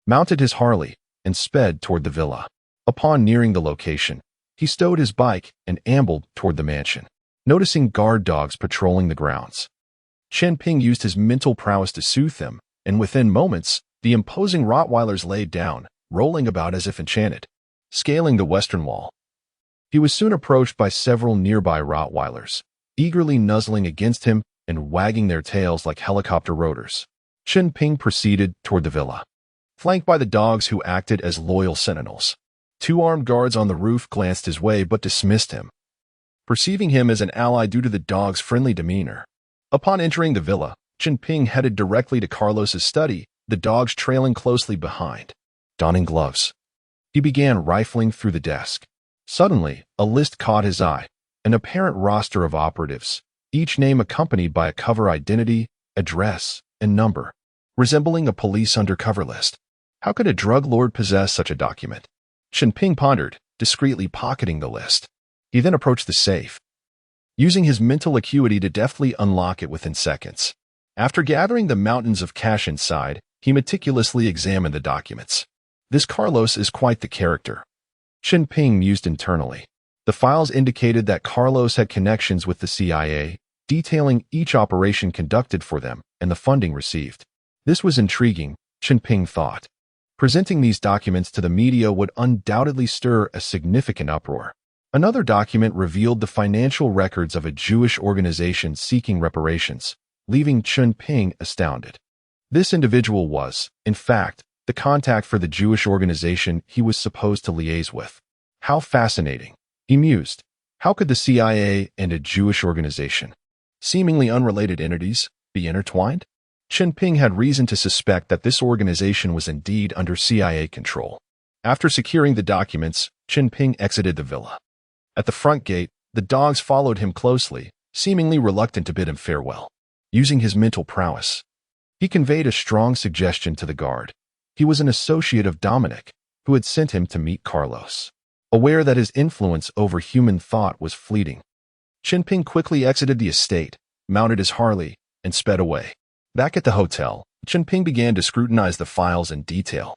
mounted his Harley, and sped toward the villa. Upon nearing the location, he stowed his bike and ambled toward the mansion, noticing guard dogs patrolling the grounds. Chen Ping used his mental prowess to soothe them, and within moments, the imposing Rottweilers laid down, rolling about as if enchanted. Scaling the western wall, he was soon approached by several nearby Rottweilers, eagerly nuzzling against him and wagging their tails like helicopter rotors. Chen Ping proceeded toward the villa, flanked by the dogs who acted as loyal sentinels. Two armed guards on the roof glanced his way but dismissed him, perceiving him as an ally due to the dog's friendly demeanor. Upon entering the villa, Chen Ping headed directly to Carlos's study, the dogs trailing closely behind. Donning gloves, he began rifling through the desk. Suddenly, a list caught his eye, an apparent roster of operatives, each name accompanied by a cover identity, address, and number, resembling a police undercover list. How could a drug lord possess such a document? Chen Ping pondered, discreetly pocketing the list. He then approached the safe, using his mental acuity to deftly unlock it within seconds. After gathering the mountains of cash inside, he meticulously examined the documents. This Carlos is quite the character, Chen Ping mused internally. The files indicated that Carlos had connections with the CIA, detailing each operation conducted for them and the funding received. This was intriguing, Chen Ping thought. Presenting these documents to the media would undoubtedly stir a significant uproar. Another document revealed the financial records of a Jewish organization seeking reparations, leaving Chen Ping astounded. This individual was, in fact, the contact for the Jewish organization he was supposed to liaise with. How fascinating, he mused. How could the CIA and a Jewish organization, seemingly unrelated entities, be intertwined? Chen Ping had reason to suspect that this organization was indeed under CIA control. After securing the documents, Chen Ping exited the villa. At the front gate, the dogs followed him closely, seemingly reluctant to bid him farewell. Using his mental prowess, he conveyed a strong suggestion to the guard. He was an associate of Dominic, who had sent him to meet Carlos. Aware that his influence over human thought was fleeting, Chen Ping quickly exited the estate, mounted his Harley, and sped away. Back at the hotel, Chen Ping began to scrutinize the files in detail.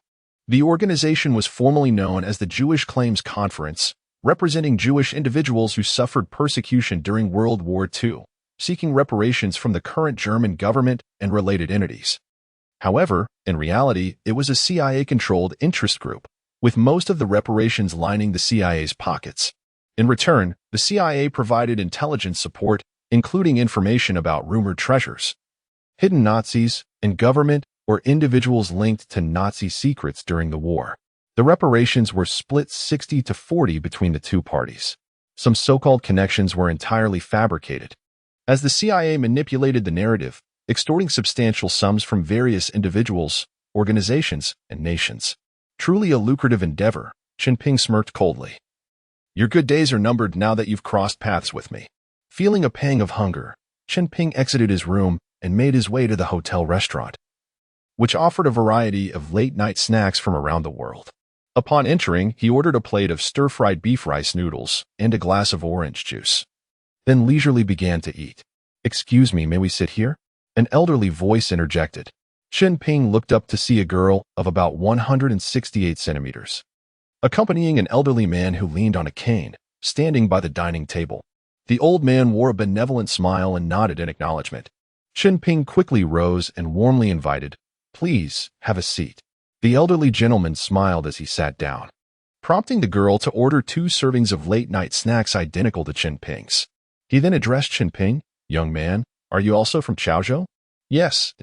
The organization was formally known as the Jewish Claims Conference, representing Jewish individuals who suffered persecution during World War II, seeking reparations from the current German government and related entities. However, in reality, it was a CIA-controlled interest group, with most of the reparations lining the CIA's pockets. In return, the CIA provided intelligence support, including information about rumored treasures, hidden Nazis, and government or individuals linked to Nazi secrets during the war. The reparations were split 60-40 between the two parties. Some so-called connections were entirely fabricated, as the CIA manipulated the narrative, extorting substantial sums from various individuals, organizations, and nations. Truly a lucrative endeavor, Chen Ping smirked coldly. Your good days are numbered now that you've crossed paths with me. Feeling a pang of hunger, Chen Ping exited his room and made his way to the hotel restaurant, which offered a variety of late-night snacks from around the world. Upon entering, he ordered a plate of stir-fried beef rice noodles and a glass of orange juice, then leisurely began to eat. "Excuse me, may we sit here?" An elderly voice interjected. Chen Ping looked up to see a girl of about 168 centimeters, accompanying an elderly man who leaned on a cane, standing by the dining table. The old man wore a benevolent smile and nodded in acknowledgement. Chen Ping quickly rose and warmly invited, "Please, have a seat." The elderly gentleman smiled as he sat down, prompting the girl to order 2 servings of late-night snacks identical to Chen Ping's. He then addressed Chen Ping, "Young man, are you also from Chaozhou?" "Yes,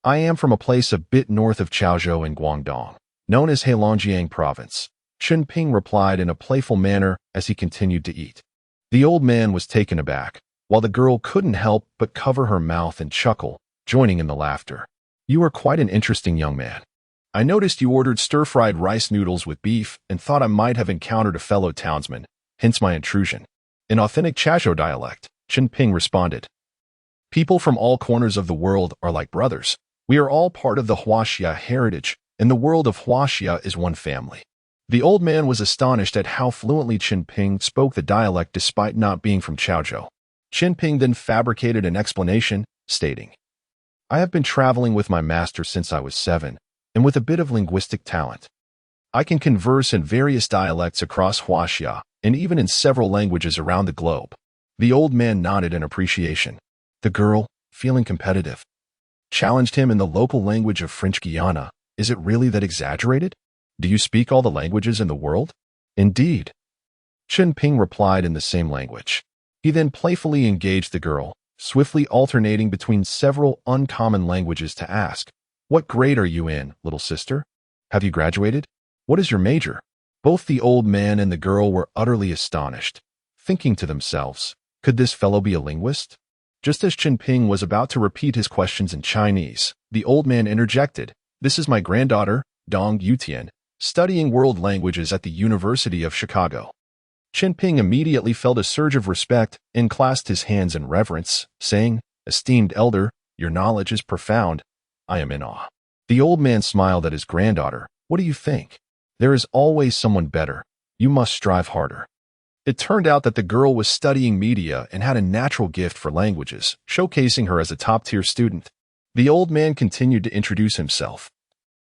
I am from a place a bit north of Chaozhou in Guangdong." known as Heilongjiang Province. Chen Ping replied in a playful manner as he continued to eat. The old man was taken aback, while the girl couldn't help but cover her mouth and chuckle, joining in the laughter. You are quite an interesting young man. I noticed you ordered stir-fried rice noodles with beef and thought I might have encountered a fellow townsman, hence my intrusion. In authentic Chazhou dialect, Chen Ping responded. People from all corners of the world are like brothers. We are all part of the Huaxia heritage, and the world of Huaxia is one family. The old man was astonished at how fluently Chen Ping spoke the dialect despite not being from Chaozhou. Chen Ping then fabricated an explanation, stating, I have been traveling with my master since I was 7, and with a bit of linguistic talent. I can converse in various dialects across Huaxia, and even in several languages around the globe. The old man nodded in appreciation. The girl, feeling competitive, challenged him in the local language of French Guiana. Is it really that exaggerated? Do you speak all the languages in the world? Indeed. Chen Ping replied in the same language. He then playfully engaged the girl, swiftly alternating between several uncommon languages to ask, What grade are you in, little sister? Have you graduated? What is your major? Both the old man and the girl were utterly astonished, thinking to themselves, could this fellow be a linguist? Just as Chen Ping was about to repeat his questions in Chinese, the old man interjected, This is my granddaughter, Dong Yutian, studying world languages at the University of Chicago. Chen Ping immediately felt a surge of respect and clasped his hands in reverence, saying, Esteemed elder, your knowledge is profound. I am in awe. The old man smiled at his granddaughter. What do you think? There is always someone better. You must strive harder. It turned out that the girl was studying media and had a natural gift for languages, showcasing her as a top-tier student. The old man continued to introduce himself,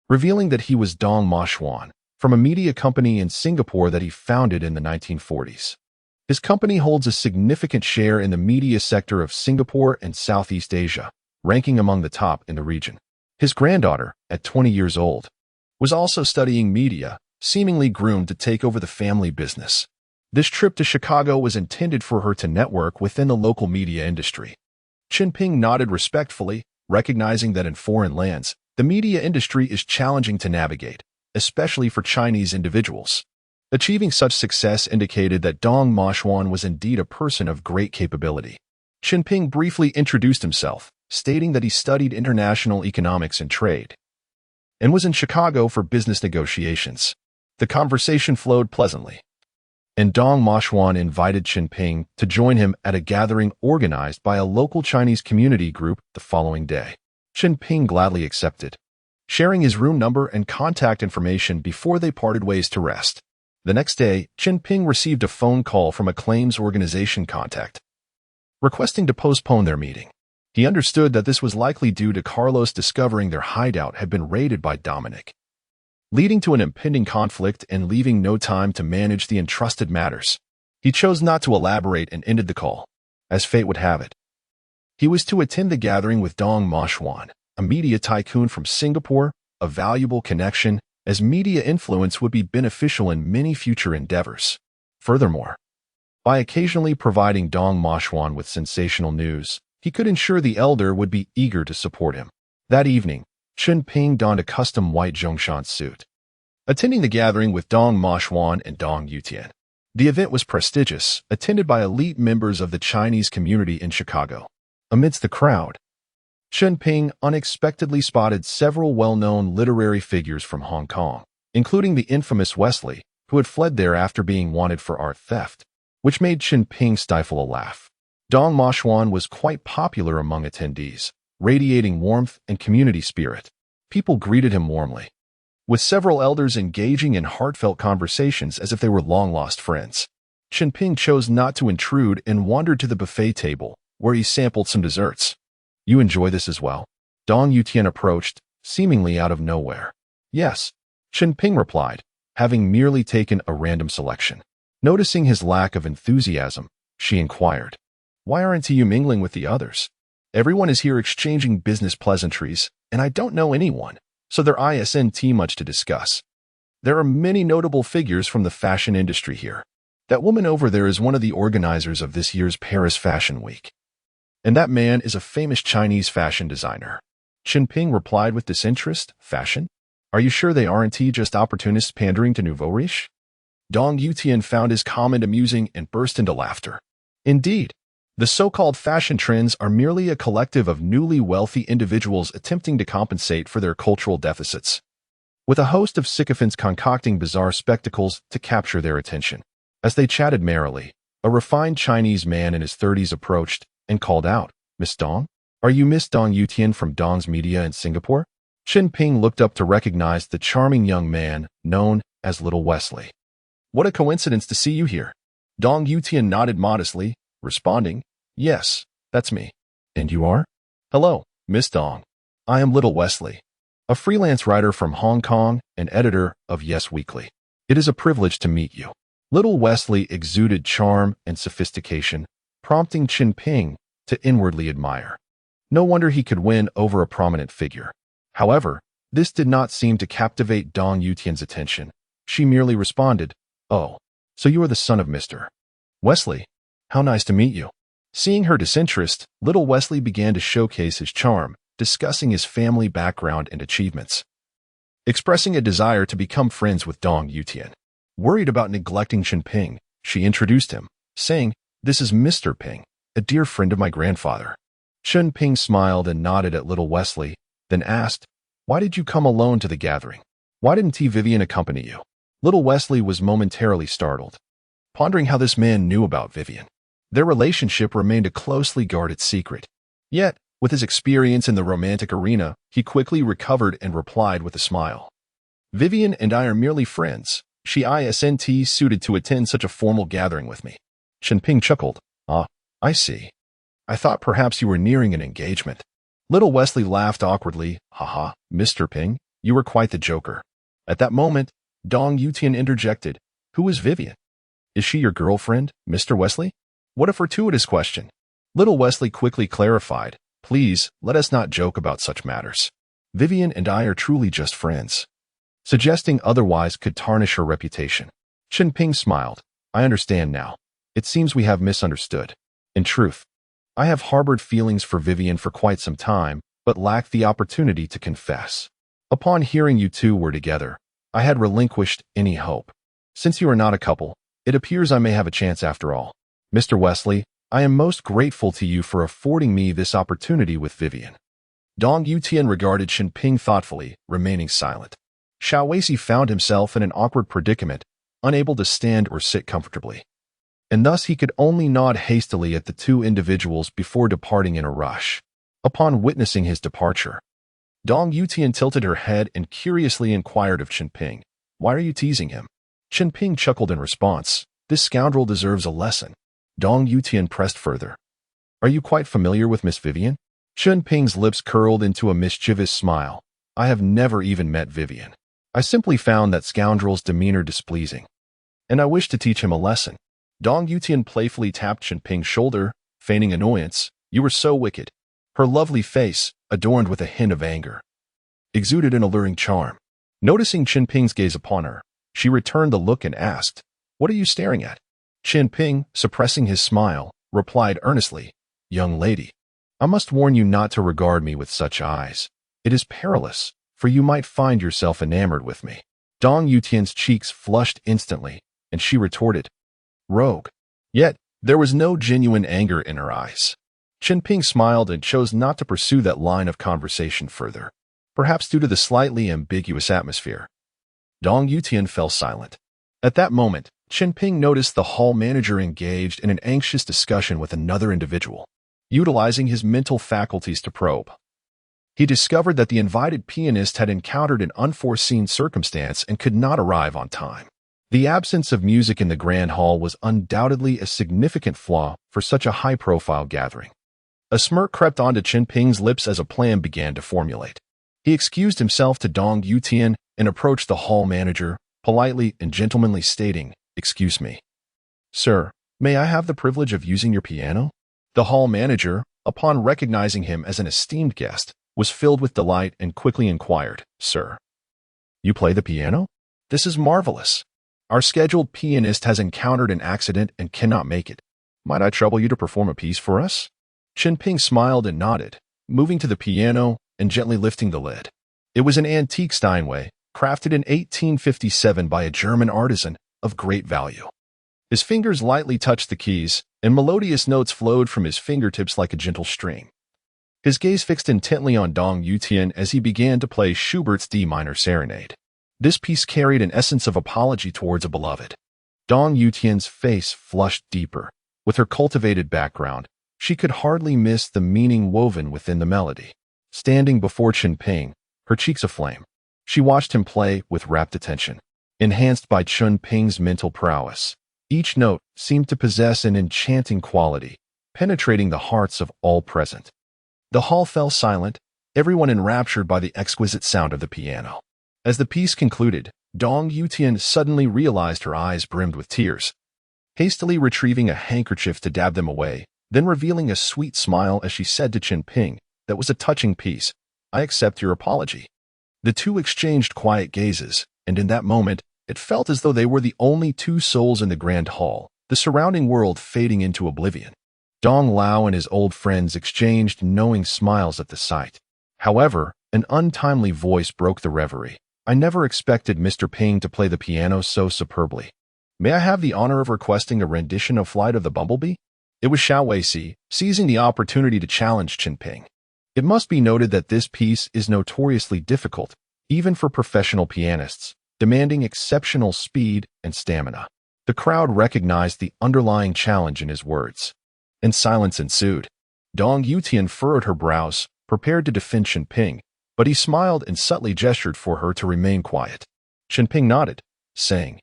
revealing that he was Dong Ma Xuan, from a media company in Singapore that he founded in the 1940s. His company holds a significant share in the media sector of Singapore and Southeast Asia, ranking among the top in the region. His granddaughter, at 20 years old, was also studying media, seemingly groomed to take over the family business. This trip to Chicago was intended for her to network within the local media industry. Chen Ping nodded respectfully, recognizing that in foreign lands, the media industry is challenging to navigate, especially for Chinese individuals. Achieving such success indicated that Dong Ma Xuan was indeed a person of great capability. Chen Ping briefly introduced himself, stating that he studied international economics and trade, and was in Chicago for business negotiations. The conversation flowed pleasantly, and Dong Ma Xuan invited Chen Ping to join him at a gathering organized by a local Chinese community group the following day. Chen Ping gladly accepted, sharing his room number and contact information before they parted ways to rest. The next day, Chen Ping received a phone call from a claims organization contact, requesting to postpone their meeting. He understood that this was likely due to Carlos discovering their hideout had been raided by Dominic, leading to an impending conflict and leaving no time to manage the entrusted matters. He chose not to elaborate and ended the call. As fate would have it, he was to attend the gathering with Dong Ma Xuan, a media tycoon from Singapore, a valuable connection, as media influence would be beneficial in many future endeavors. Furthermore, by occasionally providing Dong Ma Xuan with sensational news, he could ensure the elder would be eager to support him. That evening, Chen Ping donned a custom white Zhongshan suit, attending the gathering with Dong Ma Xuan and Dong Yutian. The event was prestigious, attended by elite members of the Chinese community in Chicago. Amidst the crowd, Chen Ping unexpectedly spotted several well-known literary figures from Hong Kong, including the infamous Wesley, who had fled there after being wanted for art theft, which made Chen Ping stifle a laugh. Dong Ma Xuan was quite popular among attendees, radiating warmth and community spirit. People greeted him warmly, with several elders engaging in heartfelt conversations as if they were long-lost friends. Chen Ping chose not to intrude and wandered to the buffet table, where he sampled some desserts. You enjoy this as well? Dong Yutian approached, seemingly out of nowhere. Yes, Chen Ping replied, having merely taken a random selection. Noticing his lack of enthusiasm, she inquired, Why aren't you mingling with the others? Everyone is here exchanging business pleasantries, and I don't know anyone, so there isn't much to discuss. There are many notable figures from the fashion industry here. That woman over there is one of the organizers of this year's Paris Fashion Week. And that man is a famous Chinese fashion designer. Chen Ping replied with disinterest, Fashion? Are you sure they aren't just opportunists pandering to nouveau riche? Dong Yutian found his comment amusing and burst into laughter. Indeed, the so-called fashion trends are merely a collective of newly wealthy individuals attempting to compensate for their cultural deficits, with a host of sycophants concocting bizarre spectacles to capture their attention. As they chatted merrily, a refined Chinese man in his 30s approached and called out, "Miss Dong? Are you Miss Dong Yutian from Dong's Media in Singapore?" Chen Ping looked up to recognize the charming young man known as Little Wesley. "What a coincidence to see you here." Dong Yutian nodded modestly, responding, "Yes, that's me." "And you are?" "Hello, Miss Dong. I am Little Wesley, a freelance writer from Hong Kong and editor of Yes Weekly. It is a privilege to meet you." Little Wesley exuded charm and sophistication, prompting Chen Ping to inwardly admire. No wonder he could win over a prominent figure. However, this did not seem to captivate Dong Yutian's attention. She merely responded, "Oh, so you are the son of Mr. Wesley. How nice to meet you." Seeing her disinterest, Little Wesley began to showcase his charm, discussing his family background and achievements, expressing a desire to become friends with Dong Yutian. Worried about neglecting Chen Ping, she introduced him, saying, "This is Mr. Ping, a dear friend of my grandfather." Chen Ping smiled and nodded at Little Wesley, then asked, "Why did you come alone to the gathering? Why didn't Vivian accompany you?" Little Wesley was momentarily startled, pondering how this man knew about Vivian. Their relationship remained a closely guarded secret. Yet, with his experience in the romantic arena, he quickly recovered and replied with a smile, "Vivian and I are merely friends. She isn't suited to attend such a formal gathering with me." Chen Ping chuckled. "Ah, I see. I thought perhaps you were nearing an engagement." Little Wesley laughed awkwardly. "Haha, Mr. Ping, you were quite the joker." At that moment, Dong Yutian interjected, "Who is Vivian? Is she your girlfriend, Mr. Wesley?" What a fortuitous question. Little Wesley quickly clarified, "Please, let us not joke about such matters. Vivian and I are truly just friends." Suggesting otherwise could tarnish her reputation. Chen Ping smiled. "I understand now. It seems we have misunderstood. In truth, I have harbored feelings for Vivian for quite some time, but lacked the opportunity to confess. Upon hearing you two were together, I had relinquished any hope. Since you are not a couple, it appears I may have a chance after all. Mr. Wesley, I am most grateful to you for affording me this opportunity with Vivian." Dong Yutian regarded Chen Ping thoughtfully, remaining silent. Xiao Weishi found himself in an awkward predicament, unable to stand or sit comfortably. And thus he could only nod hastily at the two individuals before departing in a rush. Upon witnessing his departure, Dong Yutian tilted her head and curiously inquired of Chen Ping, "Why are you teasing him?" Chen Ping chuckled in response, "This scoundrel deserves a lesson." Dong Yutian pressed further, "Are you quite familiar with Miss Vivian?" Chen Ping's lips curled into a mischievous smile. "I have never even met Vivian. I simply found that scoundrel's demeanor displeasing, and I wish to teach him a lesson." Dong Yutian playfully tapped Chen Ping's shoulder, feigning annoyance. "You were so wicked." Her lovely face, adorned with a hint of anger, exuded an alluring charm. Noticing Chen Ping's gaze upon her, she returned the look and asked, "What are you staring at?" Chen Ping, suppressing his smile, replied earnestly, "Young lady, I must warn you not to regard me with such eyes. It is perilous, for you might find yourself enamored with me." Dong Yutian's cheeks flushed instantly, and she retorted, "Rogue." Yet, there was no genuine anger in her eyes. Chen Ping smiled and chose not to pursue that line of conversation further, perhaps due to the slightly ambiguous atmosphere. Dong Yutian fell silent. At that moment, Chen Ping noticed the hall manager engaged in an anxious discussion with another individual. Utilizing his mental faculties to probe, he discovered that the invited pianist had encountered an unforeseen circumstance and could not arrive on time. The absence of music in the grand hall was undoubtedly a significant flaw for such a high-profile gathering. A smirk crept onto Chen Ping's lips as a plan began to formulate. He excused himself to Dong Yutian and approached the hall manager, politely and gentlemanly stating, "Excuse me. Sir, may I have the privilege of using your piano?" The hall manager, upon recognizing him as an esteemed guest, was filled with delight and quickly inquired, "Sir, you play the piano? This is marvelous. Our scheduled pianist has encountered an accident and cannot make it. Might I trouble you to perform a piece for us?" Chen Ping smiled and nodded, moving to the piano and gently lifting the lid. It was an antique Steinway, crafted in 1857 by a German artisan of great value. His fingers lightly touched the keys, and melodious notes flowed from his fingertips like a gentle stream. His gaze fixed intently on Dong Yutian as he began to play Schubert's D minor serenade. This piece carried an essence of apology towards a beloved. Dong Yutian's face flushed deeper. With her cultivated background, she could hardly miss the meaning woven within the melody. Standing before Chen Ping, her cheeks aflame, she watched him play with rapt attention. Enhanced by Chunping's mental prowess, each note seemed to possess an enchanting quality, penetrating the hearts of all present. The hall fell silent, everyone enraptured by the exquisite sound of the piano. As the piece concluded, Dong Yutian suddenly realized her eyes brimmed with tears. Hastily retrieving a handkerchief to dab them away, then revealing a sweet smile as she said to Chen Ping, "That was a touching piece. I accept your apology." The two exchanged quiet gazes, and in that moment, it felt as though they were the only two souls in the grand hall, the surrounding world fading into oblivion. Dong Lao and his old friends exchanged knowing smiles at the sight. However, an untimely voice broke the reverie. "I never expected Mr. Ping to play the piano so superbly. May I have the honor of requesting a rendition of Flight of the Bumblebee?" It was Xiao Weici, seizing the opportunity to challenge Chen Ping. It must be noted that this piece is notoriously difficult, even for professional pianists, demanding exceptional speed and stamina. The crowd recognized the underlying challenge in his words, and silence ensued. Dong Yutian furrowed her brows, prepared to defend Chen Ping, but he smiled and subtly gestured for her to remain quiet. Chen Ping nodded, saying,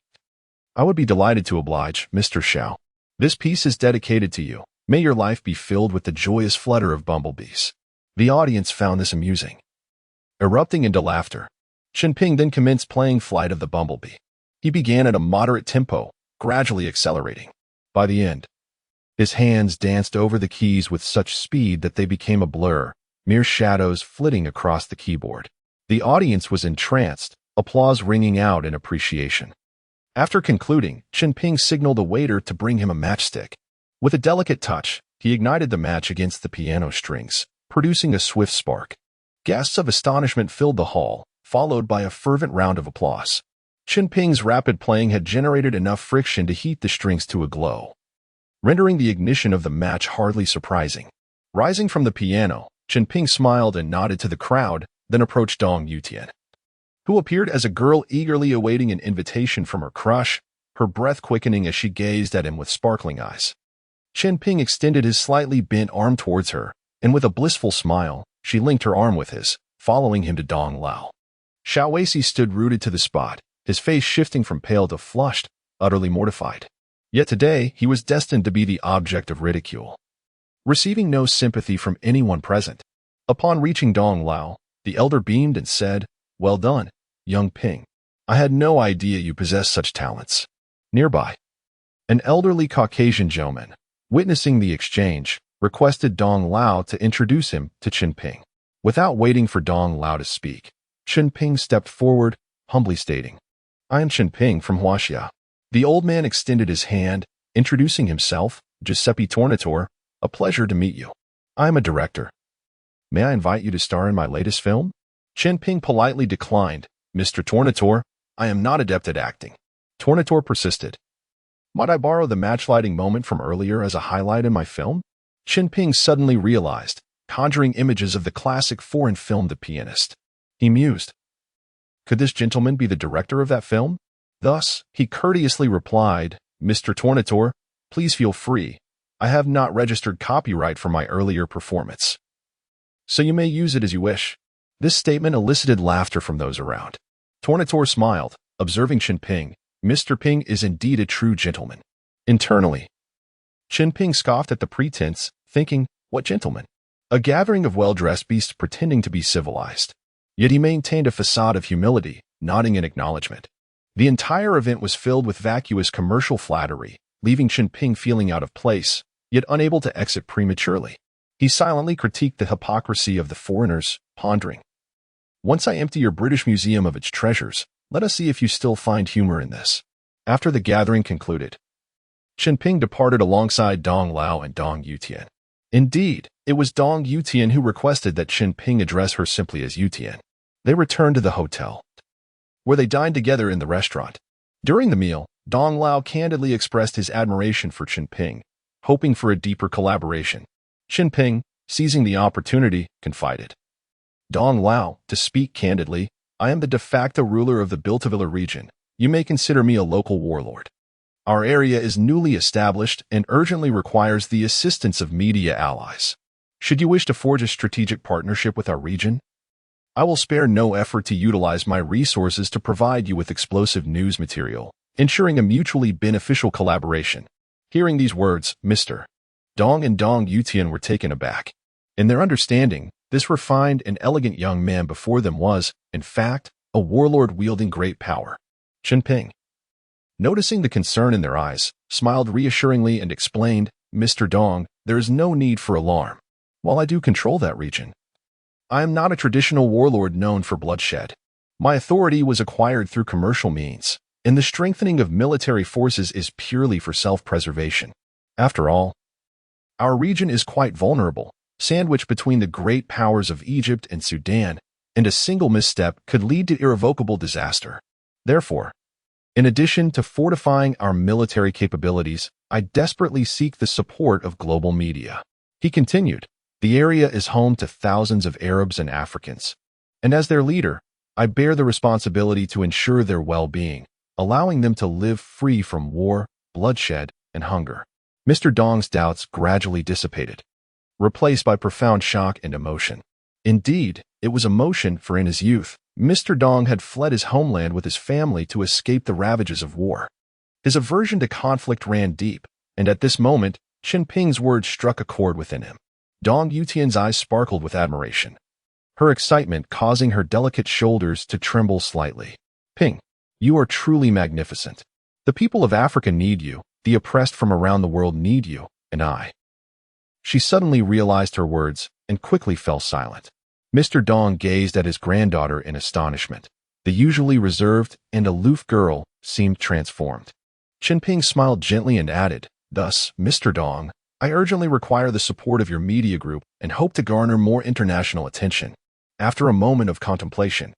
"I would be delighted to oblige, Mr. Xiao. This piece is dedicated to you. May your life be filled with the joyous flutter of bumblebees." The audience found this amusing. Erupting into laughter, Chen Ping then commenced playing Flight of the Bumblebee. He began at a moderate tempo, gradually accelerating. By the end, his hands danced over the keys with such speed that they became a blur, mere shadows flitting across the keyboard. The audience was entranced, applause ringing out in appreciation. After concluding, Chen Ping signaled a waiter to bring him a matchstick. With a delicate touch, he ignited the match against the piano strings, producing a swift spark. Gasps of astonishment filled the hall, followed by a fervent round of applause. Chen Ping's rapid playing had generated enough friction to heat the strings to a glow, rendering the ignition of the match hardly surprising. Rising from the piano, Chen Ping smiled and nodded to the crowd, then approached Dong Yutian, who appeared as a girl eagerly awaiting an invitation from her crush, her breath quickening as she gazed at him with sparkling eyes. Chen Ping extended his slightly bent arm towards her, and with a blissful smile, she linked her arm with his, following him to Dong Lao. Xiao Weici stood rooted to the spot, his face shifting from pale to flushed, utterly mortified. Yet today, he was destined to be the object of ridicule. Receiving no sympathy from anyone present, upon reaching Dong Lao, the elder beamed and said, "Well done, young Ping. I had no idea you possessed such talents." Nearby, an elderly Caucasian gentleman, witnessing the exchange, requested Dong Lao to introduce him to Chen Ping. Without waiting for Dong Lao to speak, Chen Ping stepped forward, humbly stating, "I am Chen Ping from Huaxia." The old man extended his hand, introducing himself, "Giuseppe Tornatore, a pleasure to meet you. I am a director. May I invite you to star in my latest film?" Chen Ping politely declined. "Mr. Tornatore, I am not adept at acting." Tornatore persisted. "Might I borrow the match-lighting moment from earlier as a highlight in my film?" Chen Ping suddenly realized, conjuring images of the classic foreign film The Pianist. He mused, could this gentleman be the director of that film? Thus, he courteously replied, "Mr. Tornatore, please feel free. I have not registered copyright for my earlier performance, so you may use it as you wish." This statement elicited laughter from those around. Tornatore smiled, observing Chen Ping. Mr. Ping is indeed a true gentleman. Internally, Chen Ping scoffed at the pretense, thinking, what gentleman? A gathering of well-dressed beasts pretending to be civilized. Yet he maintained a facade of humility, nodding in acknowledgement. The entire event was filled with vacuous commercial flattery, leaving Chen Ping feeling out of place, yet unable to exit prematurely. He silently critiqued the hypocrisy of the foreigners, pondering, once I empty your British Museum of its treasures, let us see if you still find humor in this. After the gathering concluded, Chen Ping departed alongside Dong Lao and Dong Yutian. Indeed, it was Dong Yutian who requested that Chen Ping address her simply as Yutian. They returned to the hotel. where they dined together in the restaurant. During the meal, Dong Lao candidly expressed his admiration for Chen Ping, hoping for a deeper collaboration. Chen Ping, seizing the opportunity, confided, "Dong Lao, to speak candidly, I am the de facto ruler of the Biltavilla region. You may consider me a local warlord. Our area is newly established and urgently requires the assistance of media allies. Should you wish to forge a strategic partnership with our region, I will spare no effort to utilize my resources to provide you with explosive news material, ensuring a mutually beneficial collaboration." Hearing these words, Mr. Dong and Dong Yutian were taken aback. In their understanding, this refined and elegant young man before them was, in fact, a warlord wielding great power. Chen Ping, noticing the concern in their eyes, smiled reassuringly and explained, "Mr. Dong, there is no need for alarm. While I do control that region, I am not a traditional warlord known for bloodshed. My authority was acquired through commercial means, and the strengthening of military forces is purely for self-preservation. After all, our region is quite vulnerable, sandwiched between the great powers of Egypt and Sudan, and a single misstep could lead to irrevocable disaster. Therefore, in addition to fortifying our military capabilities, I desperately seek the support of global media." He continued, "The area is home to thousands of Arabs and Africans, and as their leader, I bear the responsibility to ensure their well-being, allowing them to live free from war, bloodshed, and hunger." Mr. Dong's doubts gradually dissipated, replaced by profound shock and emotion. Indeed, it was emotion, for in his youth, Mr. Dong had fled his homeland with his family to escape the ravages of war. His aversion to conflict ran deep, and at this moment, Chen Ping's words struck a chord within him. Dong Yutian's eyes sparkled with admiration, her excitement causing her delicate shoulders to tremble slightly. "Ping, you are truly magnificent. The people of Africa need you, the oppressed from around the world need you, and I." She suddenly realized her words and quickly fell silent. Mr. Dong gazed at his granddaughter in astonishment. The usually reserved and aloof girl seemed transformed. Chen Ping smiled gently and added, "Thus, Mr. Dong, I urgently require the support of your media group and hope to garner more international attention." After a moment of contemplation,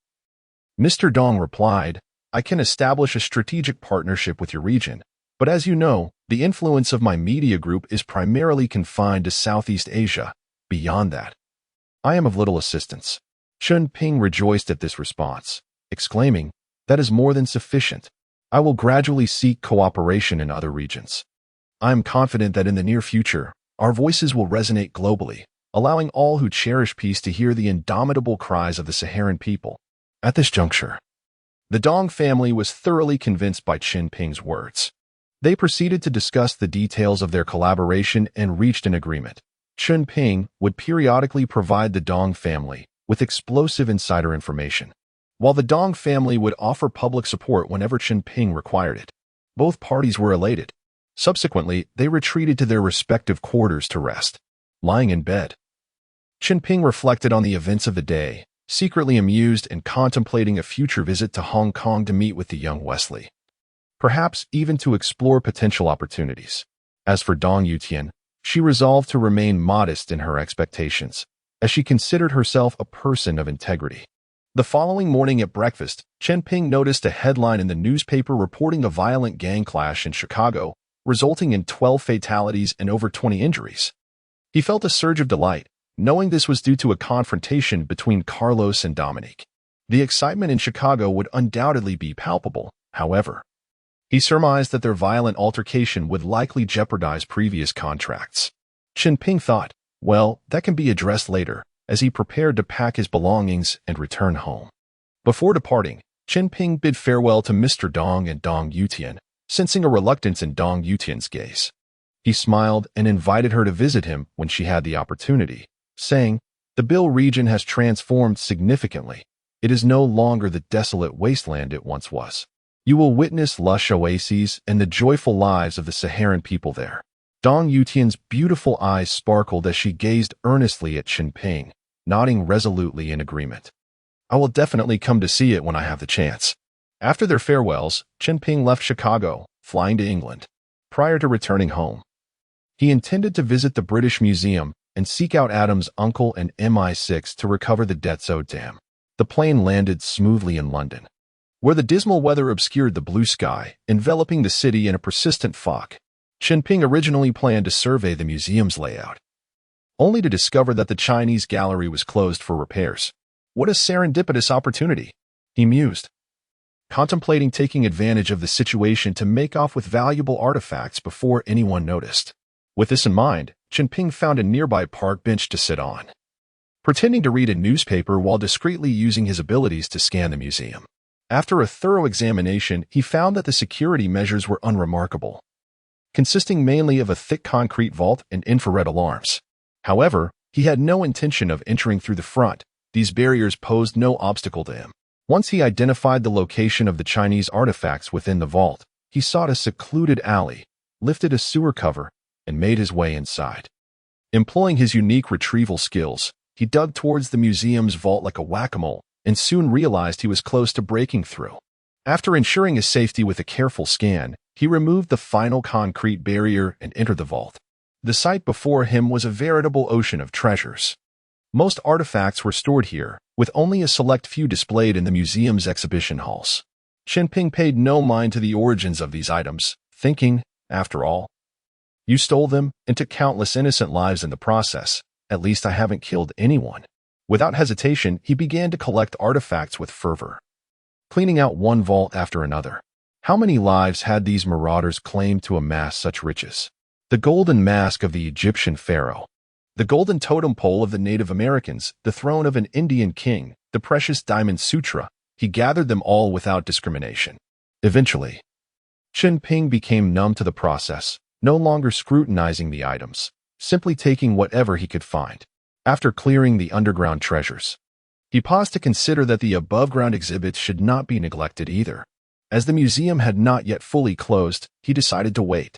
Mr. Dong replied, "I can establish a strategic partnership with your region, but as you know, the influence of my media group is primarily confined to Southeast Asia. Beyond that, I am of little assistance." Chunping rejoiced at this response, exclaiming, "That is more than sufficient. I will gradually seek cooperation in other regions. I am confident that in the near future, our voices will resonate globally, allowing all who cherish peace to hear the indomitable cries of the Saharan people." At this juncture, the Dong family was thoroughly convinced by Chen Ping's words. They proceeded to discuss the details of their collaboration and reached an agreement. Chen Ping would periodically provide the Dong family with explosive insider information, while the Dong family would offer public support whenever Chen Ping required it. Both parties were elated. Subsequently, they retreated to their respective quarters to rest. Lying in bed, Chen Ping reflected on the events of the day, secretly amused and contemplating a future visit to Hong Kong to meet with the young Wesley, perhaps even to explore potential opportunities. As for Dong Yutian, she resolved to remain modest in her expectations, as she considered herself a person of integrity. The following morning at breakfast, Chen Ping noticed a headline in the newspaper reporting a violent gang clash in Chicago, resulting in 12 fatalities and over 20 injuries. He felt a surge of delight, knowing this was due to a confrontation between Carlos and Dominique. The excitement in Chicago would undoubtedly be palpable, however. He surmised that their violent altercation would likely jeopardize previous contracts. Chen Ping thought, well, that can be addressed later, as he prepared to pack his belongings and return home. Before departing, Chen Ping bid farewell to Mr. Dong and Dong Yutian, sensing a reluctance in Dong Yutian's gaze. He smiled and invited her to visit him when she had the opportunity, saying, "The Bill region has transformed significantly. It is no longer the desolate wasteland it once was. You will witness lush oases and the joyful lives of the Saharan people there." Dong Yutian's beautiful eyes sparkled as she gazed earnestly at Chen Ping, nodding resolutely in agreement. "I will definitely come to see it when I have the chance." After their farewells, Chen Ping left Chicago, flying to England. Prior to returning home, he intended to visit the British Museum and seek out Adam's uncle and MI6 to recover the debts owed to him. The plane landed smoothly in London. where the dismal weather obscured the blue sky, enveloping the city in a persistent fog. Chen Ping originally planned to survey the museum's layout, only to discover that the Chinese gallery was closed for repairs. What a serendipitous opportunity, he mused, contemplating taking advantage of the situation to make off with valuable artifacts before anyone noticed. With this in mind, Chen Ping found a nearby park bench to sit on, pretending to read a newspaper while discreetly using his abilities to scan the museum. After a thorough examination, he found that the security measures were unremarkable, consisting mainly of a thick concrete vault and infrared alarms. However, he had no intention of entering through the front. These barriers posed no obstacle to him. Once he identified the location of the Chinese artifacts within the vault, he sought a secluded alley, lifted a sewer cover, and made his way inside. Employing his unique retrieval skills, he dug towards the museum's vault like a whack-a-mole and soon realized he was close to breaking through. After ensuring his safety with a careful scan, he removed the final concrete barrier and entered the vault. The sight before him was a veritable ocean of treasures. Most artifacts were stored here, with only a select few displayed in the museum's exhibition halls. Chen Ping paid no mind to the origins of these items, thinking, after all, you stole them and took countless innocent lives in the process. At least I haven't killed anyone. Without hesitation, he began to collect artifacts with fervor, cleaning out one vault after another. How many lives had these marauders claimed to amass such riches? The golden mask of the Egyptian pharaoh, the golden totem pole of the Native Americans, the throne of an Indian king, the precious diamond sutra. He gathered them all without discrimination. Eventually, Chen Ping became numb to the process, no longer scrutinizing the items, simply taking whatever he could find. After clearing the underground treasures, he paused to consider that the above-ground exhibits should not be neglected either. As the museum had not yet fully closed, he decided to wait.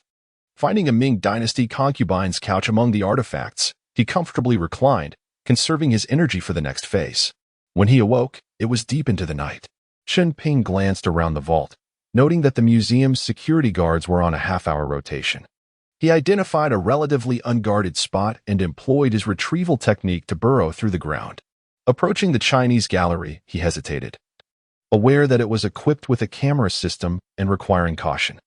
Finding a Ming Dynasty concubine's couch among the artifacts, he comfortably reclined, conserving his energy for the next phase. When he awoke, it was deep into the night. Chen Ping glanced around the vault, noting that the museum's security guards were on a half-hour rotation. He identified a relatively unguarded spot and employed his retrieval technique to burrow through the ground. Approaching the Chinese gallery, he hesitated, aware that it was equipped with a camera system and requiring caution.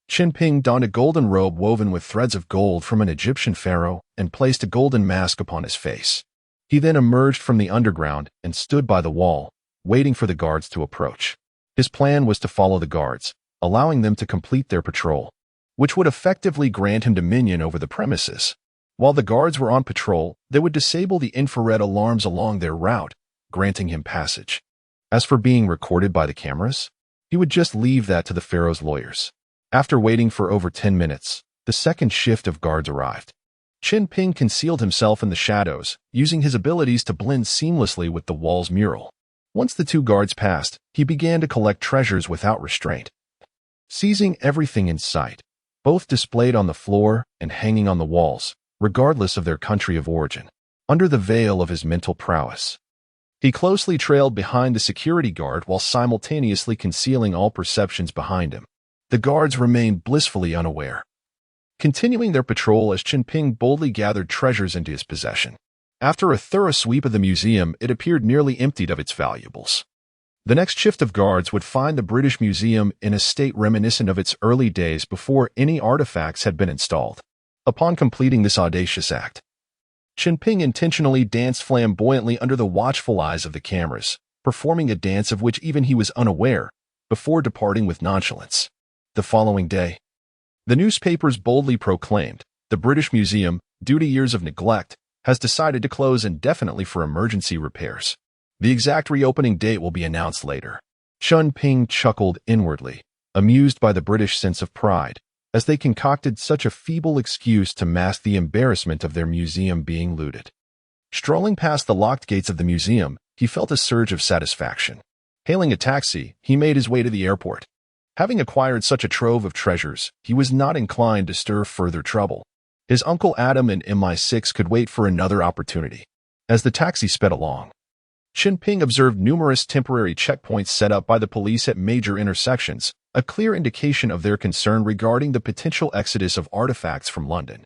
Chen Ping donned a golden robe woven with threads of gold from an Egyptian pharaoh and placed a golden mask upon his face. He then emerged from the underground and stood by the wall, waiting for the guards to approach. His plan was to follow the guards, allowing them to complete their patrol, which would effectively grant him dominion over the premises. While the guards were on patrol, they would disable the infrared alarms along their route, granting him passage. As for being recorded by the cameras, he would just leave that to the pharaoh's lawyers. After waiting for over 10 minutes, the second shift of guards arrived. Chen Ping concealed himself in the shadows, using his abilities to blend seamlessly with the wall's mural. Once the two guards passed, he began to collect treasures without restraint, seizing everything in sight, both displayed on the floor and hanging on the walls, regardless of their country of origin. Under the veil of his mental prowess, he closely trailed behind the security guard while simultaneously concealing all perceptions behind him. The guards remained blissfully unaware, continuing their patrol as Chen Ping boldly gathered treasures into his possession. After a thorough sweep of the museum, it appeared nearly emptied of its valuables. The next shift of guards would find the British Museum in a state reminiscent of its early days before any artifacts had been installed. Upon completing this audacious act, Chen Ping intentionally danced flamboyantly under the watchful eyes of the cameras, performing a dance of which even he was unaware, before departing with nonchalance. The following day, the newspapers boldly proclaimed, the British Museum, due to years of neglect, has decided to close indefinitely for emergency repairs. The exact reopening date will be announced later. Chunping chuckled inwardly, amused by the British sense of pride, as they concocted such a feeble excuse to mask the embarrassment of their museum being looted. Strolling past the locked gates of the museum, he felt a surge of satisfaction. Hailing a taxi, he made his way to the airport. Having acquired such a trove of treasures, he was not inclined to stir further trouble. His Uncle Adam and MI6 could wait for another opportunity. As the taxi sped along, Chen Ping observed numerous temporary checkpoints set up by the police at major intersections, a clear indication of their concern regarding the potential exodus of artifacts from London.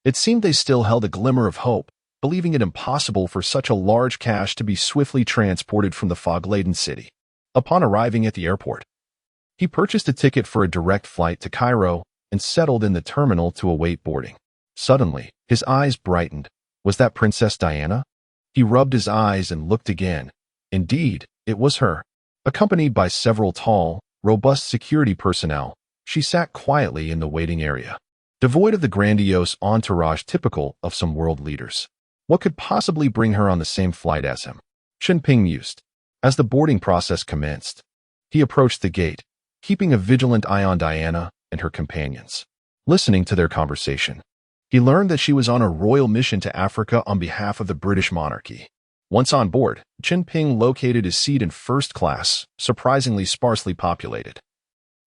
It seemed they still held a glimmer of hope, believing it impossible for such a large cache to be swiftly transported from the fog-laden city. Upon arriving at the airport, he purchased a ticket for a direct flight to Cairo and settled in the terminal to await boarding. Suddenly, his eyes brightened. Was that Princess Diana? He rubbed his eyes and looked again. Indeed, it was her. Accompanied by several tall, robust security personnel, she sat quietly in the waiting area, devoid of the grandiose entourage typical of some world leaders. What could possibly bring her on the same flight as him? Chen Ping mused. As the boarding process commenced, he approached the gate, keeping a vigilant eye on Diana and her companions. Listening to their conversation, he learned that she was on a royal mission to Africa on behalf of the British monarchy. Once on board, Chen Ping located his seat in first class, surprisingly sparsely populated.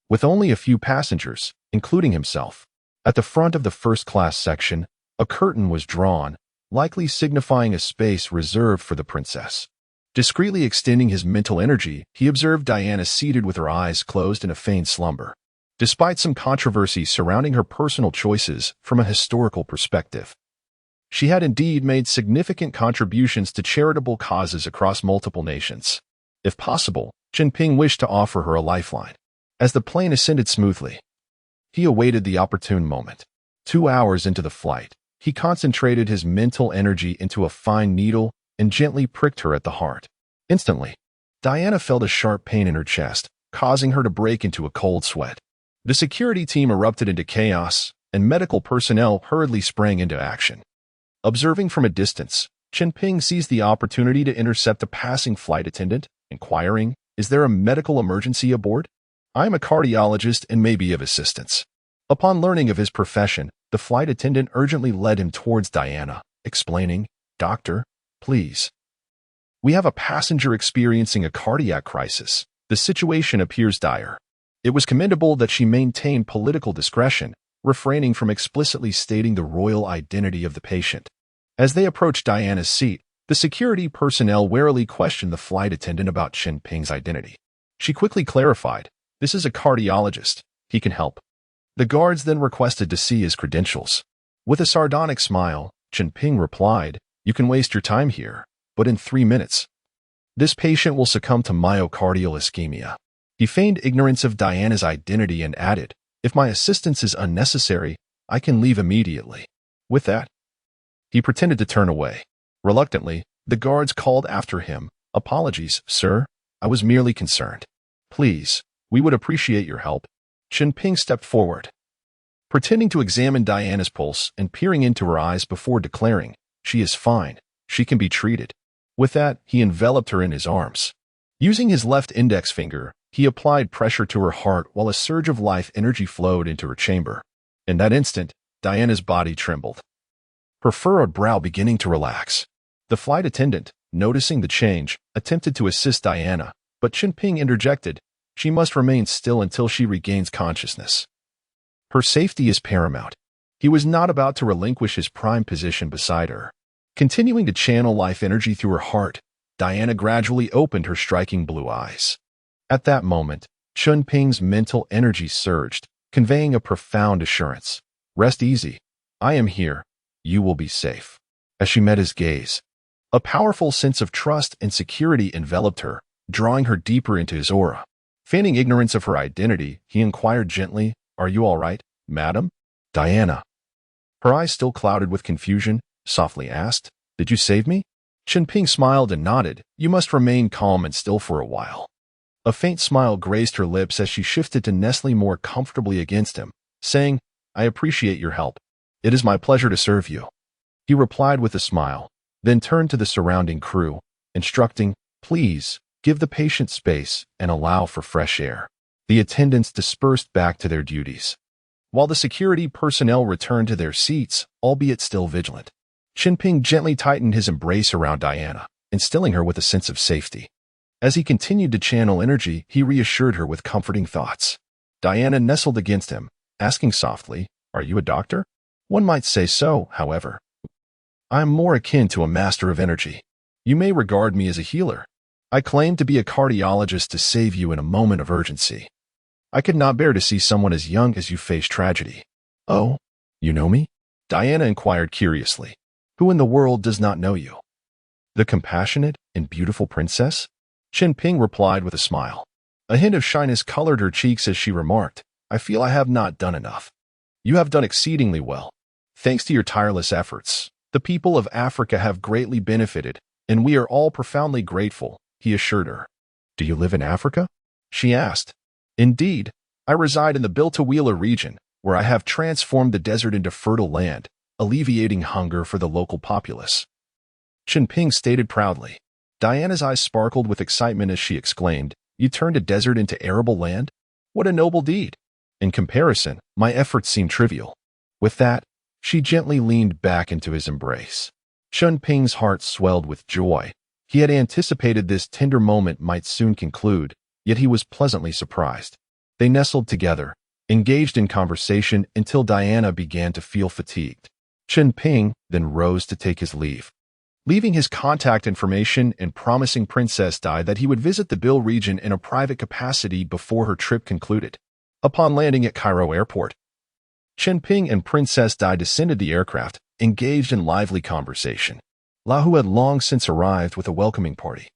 With only a few passengers, including himself, at the front of the first-class section, a curtain was drawn, likely signifying a space reserved for the princess. Discreetly extending his mental energy, he observed Diana seated with her eyes closed in a feigned slumber. Despite some controversy surrounding her personal choices from a historical perspective, she had indeed made significant contributions to charitable causes across multiple nations. If possible, Chen Ping wished to offer her a lifeline. As the plane ascended smoothly, he awaited the opportune moment. 2 hours into the flight, he concentrated his mental energy into a fine needle and gently pricked her at the heart. Instantly, Diana felt a sharp pain in her chest, causing her to break into a cold sweat. The security team erupted into chaos, and medical personnel hurriedly sprang into action. Observing from a distance, Chen Ping seized the opportunity to intercept a passing flight attendant, inquiring, "Is there a medical emergency aboard? I am a cardiologist and may be of assistance." Upon learning of his profession, the flight attendant urgently led him towards Diana, explaining, "Doctor, please. We have a passenger experiencing a cardiac crisis. The situation appears dire." It was commendable that she maintained political discretion, refraining from explicitly stating the royal identity of the patient. As they approached Diana's seat, the security personnel warily questioned the flight attendant about Chen Ping's identity. She quickly clarified, "This is a cardiologist. He can help." The guards then requested to see his credentials. With a sardonic smile, Chen Ping replied, "You can waste your time here, but in 3 minutes, this patient will succumb to myocardial ischemia." He feigned ignorance of Diana's identity and added, "If my assistance is unnecessary, I can leave immediately." With that, he pretended to turn away. Reluctantly, the guards called after him, "Apologies, sir. I was merely concerned. Please, we would appreciate your help." Chen Ping stepped forward, pretending to examine Diana's pulse and peering into her eyes before declaring, "She is fine. She can be treated." With that, he enveloped her in his arms. Using his left index finger, he applied pressure to her heart while a surge of life energy flowed into her chamber. In that instant, Diana's body trembled, her furrowed brow beginning to relax. The flight attendant, noticing the change, attempted to assist Diana, but Chen Ping interjected, "She must remain still until she regains consciousness. Her safety is paramount." He was not about to relinquish his prime position beside her. Continuing to channel life energy through her heart, Diana gradually opened her striking blue eyes. At that moment, Chun Ping's mental energy surged, conveying a profound assurance. "Rest easy. I am here. You will be safe." As she met his gaze, a powerful sense of trust and security enveloped her, drawing her deeper into his aura. Feigning ignorance of her identity, he inquired gently, "Are you all right, madam?" Diana, her eyes still clouded with confusion, softly asked, "Did you save me?" Chen Ping smiled and nodded. "You must remain calm and still for a while." A faint smile graced her lips as she shifted to nestling more comfortably against him, saying, "I appreciate your help. It is my pleasure to serve you." He replied with a smile, then turned to the surrounding crew, instructing, "Please, give the patient space and allow for fresh air." The attendants dispersed back to their duties, while the security personnel returned to their seats, albeit still vigilant. Chen Ping gently tightened his embrace around Diana, instilling her with a sense of safety. As he continued to channel energy, he reassured her with comforting thoughts. Diana nestled against him, asking softly, "Are you a doctor?" "One might say so, however. I am more akin to a master of energy. You may regard me as a healer. I claim to be a cardiologist to save you in a moment of urgency. I could not bear to see someone as young as you face tragedy." "Oh, you know me?" Diana inquired curiously. "Who in the world does not know you? The compassionate and beautiful princess?" Chen Ping replied with a smile. A hint of shyness colored her cheeks as she remarked, I feel I have not done enough. You have done exceedingly well. Thanks to your tireless efforts, the people of Africa have greatly benefited, and we are all profoundly grateful, he assured her. Do you live in Africa? She asked. Indeed, I reside in the Biltawila region, where I have transformed the desert into fertile land, alleviating hunger for the local populace. Chunping stated proudly. Diana's eyes sparkled with excitement as she exclaimed, You turned a desert into arable land? What a noble deed! In comparison, my efforts seem trivial. With that, she gently leaned back into his embrace. Chunping's heart swelled with joy. He had anticipated this tender moment might soon conclude, yet he was pleasantly surprised. They nestled together, engaged in conversation until Diana began to feel fatigued. Chen Ping then rose to take his leave. Leaving his contact information and promising Princess Di that he would visit the Bil region in a private capacity before her trip concluded. Upon landing at Cairo Airport, Chen Ping and Princess Di descended the aircraft, engaged in lively conversation. Lahu had long since arrived with a welcoming party.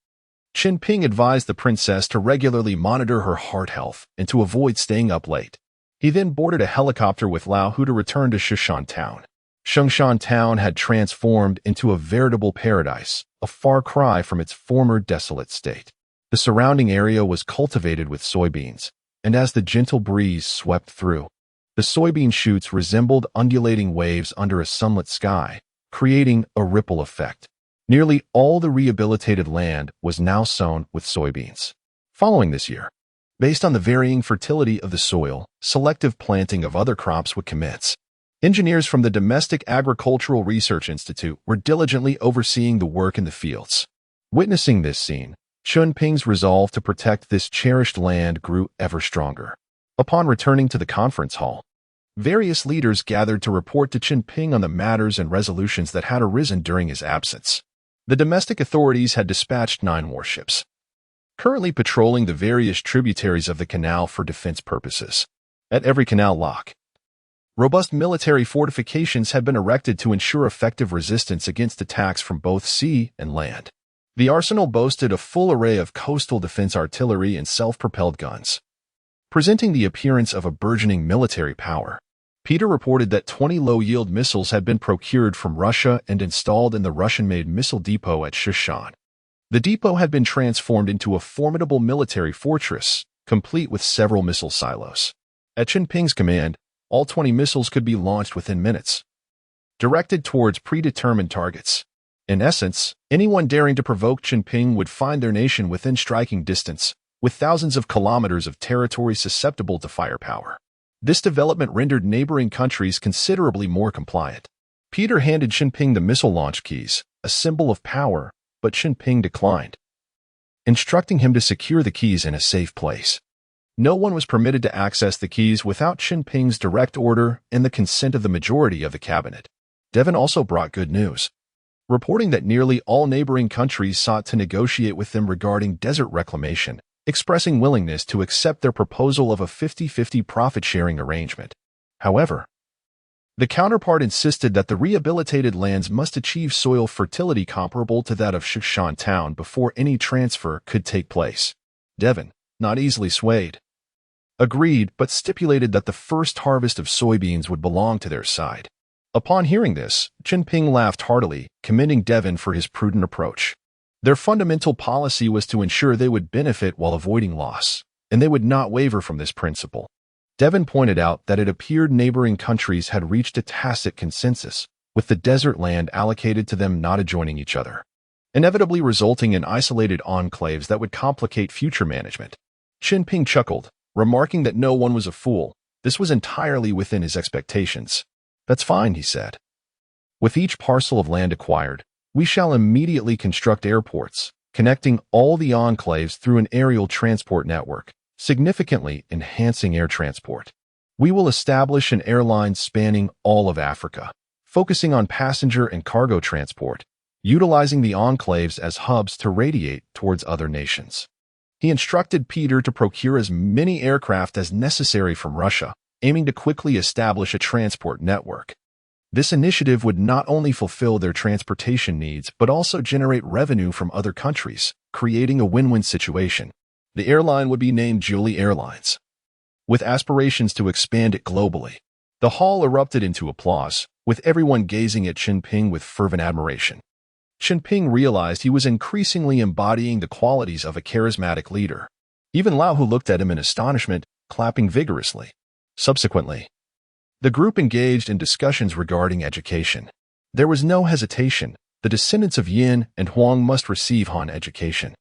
Chen Ping advised the princess to regularly monitor her heart health and to avoid staying up late. He then boarded a helicopter with Lahu to return to Shushan Town. Shushan Town had transformed into a veritable paradise, a far cry from its former desolate state. The surrounding area was cultivated with soybeans, and as the gentle breeze swept through, the soybean shoots resembled undulating waves under a sunlit sky, creating a ripple effect. Nearly all the rehabilitated land was now sown with soybeans. Following this year, based on the varying fertility of the soil, selective planting of other crops would commence. Engineers from the Domestic Agricultural Research Institute were diligently overseeing the work in the fields. Witnessing this scene, Chunping's resolve to protect this cherished land grew ever stronger. Upon returning to the conference hall, various leaders gathered to report to Chunping on the matters and resolutions that had arisen during his absence. The domestic authorities had dispatched 9 warships, currently patrolling the various tributaries of the canal for defense purposes. At every canal lock, robust military fortifications had been erected to ensure effective resistance against attacks from both sea and land. The arsenal boasted a full array of coastal defense artillery and self-propelled guns, presenting the appearance of a burgeoning military power. Peter reported that 20 low-yield missiles had been procured from Russia and installed in the Russian-made missile depot at Shushan. The depot had been transformed into a formidable military fortress, complete with several missile silos. At Chunping's command, all 20 missiles could be launched within minutes, directed towards predetermined targets. In essence, anyone daring to provoke Chunping would find their nation within striking distance, with thousands of kilometers of territory susceptible to firepower. This development rendered neighboring countries considerably more compliant. Peter handed Chunping the missile launch keys, a symbol of power, but Chunping declined, instructing him to secure the keys in a safe place. No one was permitted to access the keys without Chunping's direct order and the consent of the majority of the cabinet. Devon also brought good news, reporting that nearly all neighboring countries sought to negotiate with them regarding desert reclamation, expressing willingness to accept their proposal of a 50-50 profit-sharing arrangement. However, the counterpart insisted that the rehabilitated lands must achieve soil fertility comparable to that of Shushan Town before any transfer could take place. Devon, not easily swayed, agreed but stipulated that the first harvest of soybeans would belong to their side. Upon hearing this, Chunping laughed heartily, commending Devon for his prudent approach. Their fundamental policy was to ensure they would benefit while avoiding loss, and they would not waver from this principle. Devon pointed out that it appeared neighboring countries had reached a tacit consensus, with the desert land allocated to them not adjoining each other, inevitably resulting in isolated enclaves that would complicate future management. Chunping chuckled, remarking that no one was a fool. This was entirely within his expectations. That's fine, he said. With each parcel of land acquired, we shall immediately construct airports, connecting all the enclaves through an aerial transport network, significantly enhancing air transport. We will establish an airline spanning all of Africa, focusing on passenger and cargo transport, utilizing the enclaves as hubs to radiate towards other nations. He instructed Peter to procure as many aircraft as necessary from Russia, aiming to quickly establish a transport network. This initiative would not only fulfill their transportation needs but also generate revenue from other countries, creating a win-win situation. The airline would be named Julie Airlines, with aspirations to expand it globally. The hall erupted into applause, with everyone gazing at Chen Ping with fervent admiration. Chen Ping realized he was increasingly embodying the qualities of a charismatic leader. Even Lao Hu looked at him in astonishment, clapping vigorously. Subsequently, the group engaged in discussions regarding education. There was no hesitation. The descendants of Yin and Huang must receive Han education.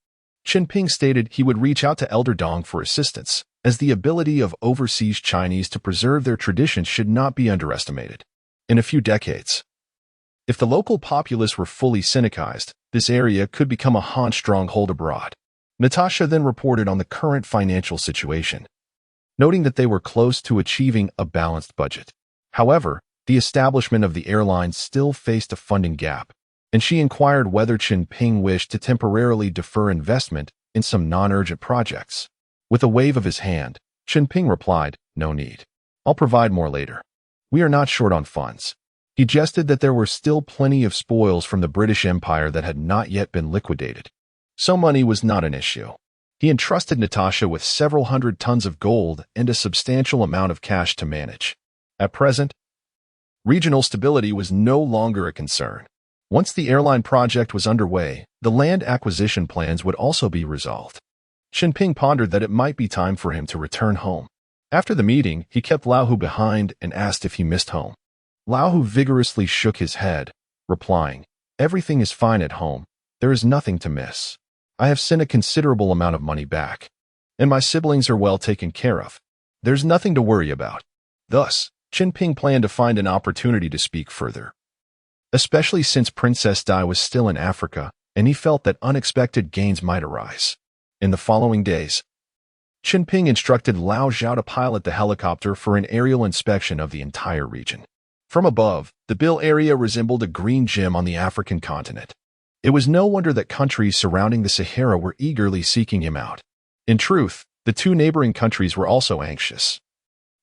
Chen Ping stated he would reach out to Elder Dong for assistance, as the ability of overseas Chinese to preserve their traditions should not be underestimated. In a few decades, if the local populace were fully Sinicized, this area could become a Han stronghold abroad. Natasha then reported on the current financial situation, noting that they were close to achieving a balanced budget. However, the establishment of the airline still faced a funding gap, and she inquired whether Chen Ping wished to temporarily defer investment in some non-urgent projects. With a wave of his hand, Chen Ping replied, "No need. I'll provide more later. We are not short on funds." He jested that there were still plenty of spoils from the British Empire that had not yet been liquidated, so money was not an issue. He entrusted Natasha with several hundred tons of gold and a substantial amount of cash to manage. At present, regional stability was no longer a concern. Once the airline project was underway, the land acquisition plans would also be resolved. Chen Ping pondered that it might be time for him to return home. After the meeting, he kept Lao Hu behind and asked if he missed home. Lao Hu vigorously shook his head, replying, "Everything is fine at home. There is nothing to miss. I have sent a considerable amount of money back, and my siblings are well taken care of. There's nothing to worry about." Thus, Chen Ping planned to find an opportunity to speak further, especially since Princess Dai was still in Africa, and he felt that unexpected gains might arise. In the following days, Chen Ping instructed Lao Zhao to pilot the helicopter for an aerial inspection of the entire region. From above, the Bill area resembled a green gem on the African continent. It was no wonder that countries surrounding the Sahara were eagerly seeking him out. In truth, the two neighboring countries were also anxious,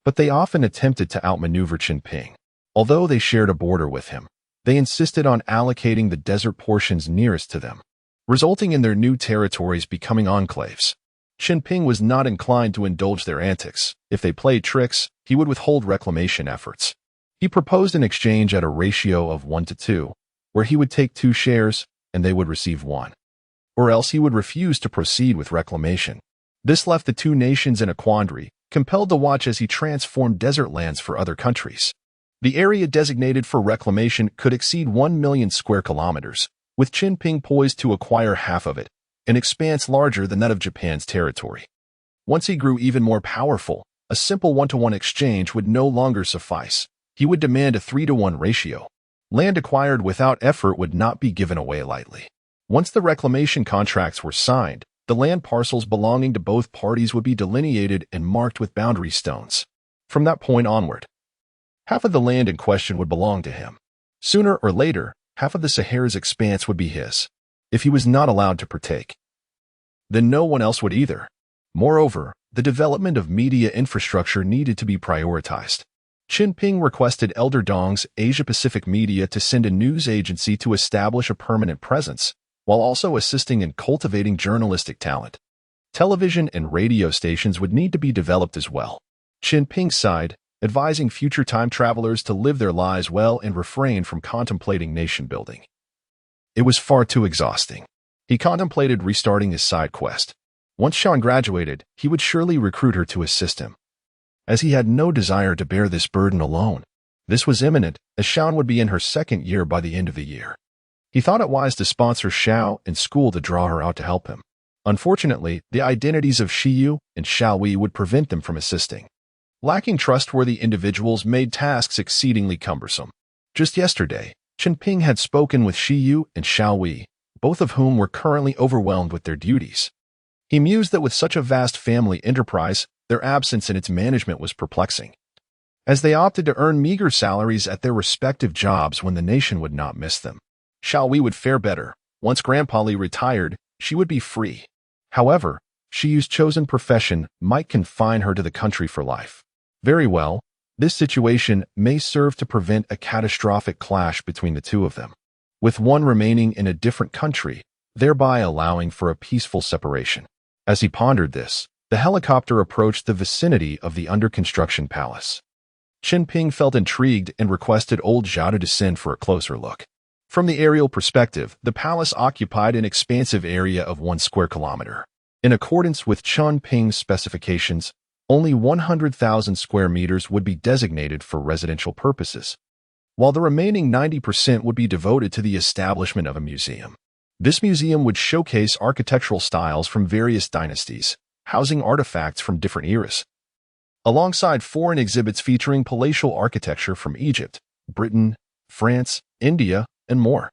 but they often attempted to outmaneuver Chen Ping. Although they shared a border with him, they insisted on allocating the desert portions nearest to them, resulting in their new territories becoming enclaves. Chen Ping was not inclined to indulge their antics. If they played tricks, he would withhold reclamation efforts. He proposed an exchange at a ratio of 1-2, where he would take 2 shares and they would receive 1. Or else he would refuse to proceed with reclamation. This left the two nations in a quandary, compelled to watch as he transformed desert lands for other countries. The area designated for reclamation could exceed 1 million square kilometers, with Chen Ping poised to acquire half of it, an expanse larger than that of Japan's territory. Once he grew even more powerful, a simple 1-to-1 exchange would no longer suffice. He would demand a 3-to-1 ratio. Land acquired without effort would not be given away lightly. Once the reclamation contracts were signed, the land parcels belonging to both parties would be delineated and marked with boundary stones. From that point onward, half of the land in question would belong to him. Sooner or later, half of the Sahara's expanse would be his. If he was not allowed to partake, then no one else would either. Moreover, the development of media infrastructure needed to be prioritized. Chen Ping requested Elder Dong's Asia-Pacific Media to send a news agency to establish a permanent presence, while also assisting in cultivating journalistic talent. Television and radio stations would need to be developed as well. Chen Ping sighed, advising future time travelers to live their lives well and refrain from contemplating nation-building. It was far too exhausting. He contemplated restarting his side quest. Once Shan graduated, he would surely recruit her to assist him, as he had no desire to bear this burden alone. This was imminent, as Shan would be in her 2nd year by the end of the year. He thought it wise to sponsor Xiao in school to draw her out to help him. Unfortunately, the identities of Shiyu and Xiaowei would prevent them from assisting. Lacking trustworthy individuals made tasks exceedingly cumbersome. Just yesterday, Chen Ping had spoken with Shiyu and Xiaowei, both of whom were currently overwhelmed with their duties. He mused that with such a vast family enterprise, their absence in its management was perplexing, as they opted to earn meager salaries at their respective jobs when the nation would not miss them. Xiaowei would fare better. Once Grandpa Li retired, she would be free. However, Shiyu's chosen profession might confine her to the country for life. Very well, This situation may serve to prevent a catastrophic clash between the two of them, with one remaining in a different country, thereby allowing for a peaceful separation. As he pondered this, the helicopter approached the vicinity of the under-construction palace. Chen Ping felt intrigued and requested old Zhao to descend for a closer look. From the aerial perspective, the palace occupied an expansive area of 1 square kilometer. In accordance with Chunping's specifications, only 100,000 square meters would be designated for residential purposes, while the remaining 90% would be devoted to the establishment of a museum. This museum would showcase architectural styles from various dynasties, housing artifacts from different eras, alongside foreign exhibits featuring palatial architecture from Egypt, Britain, France, India, and more.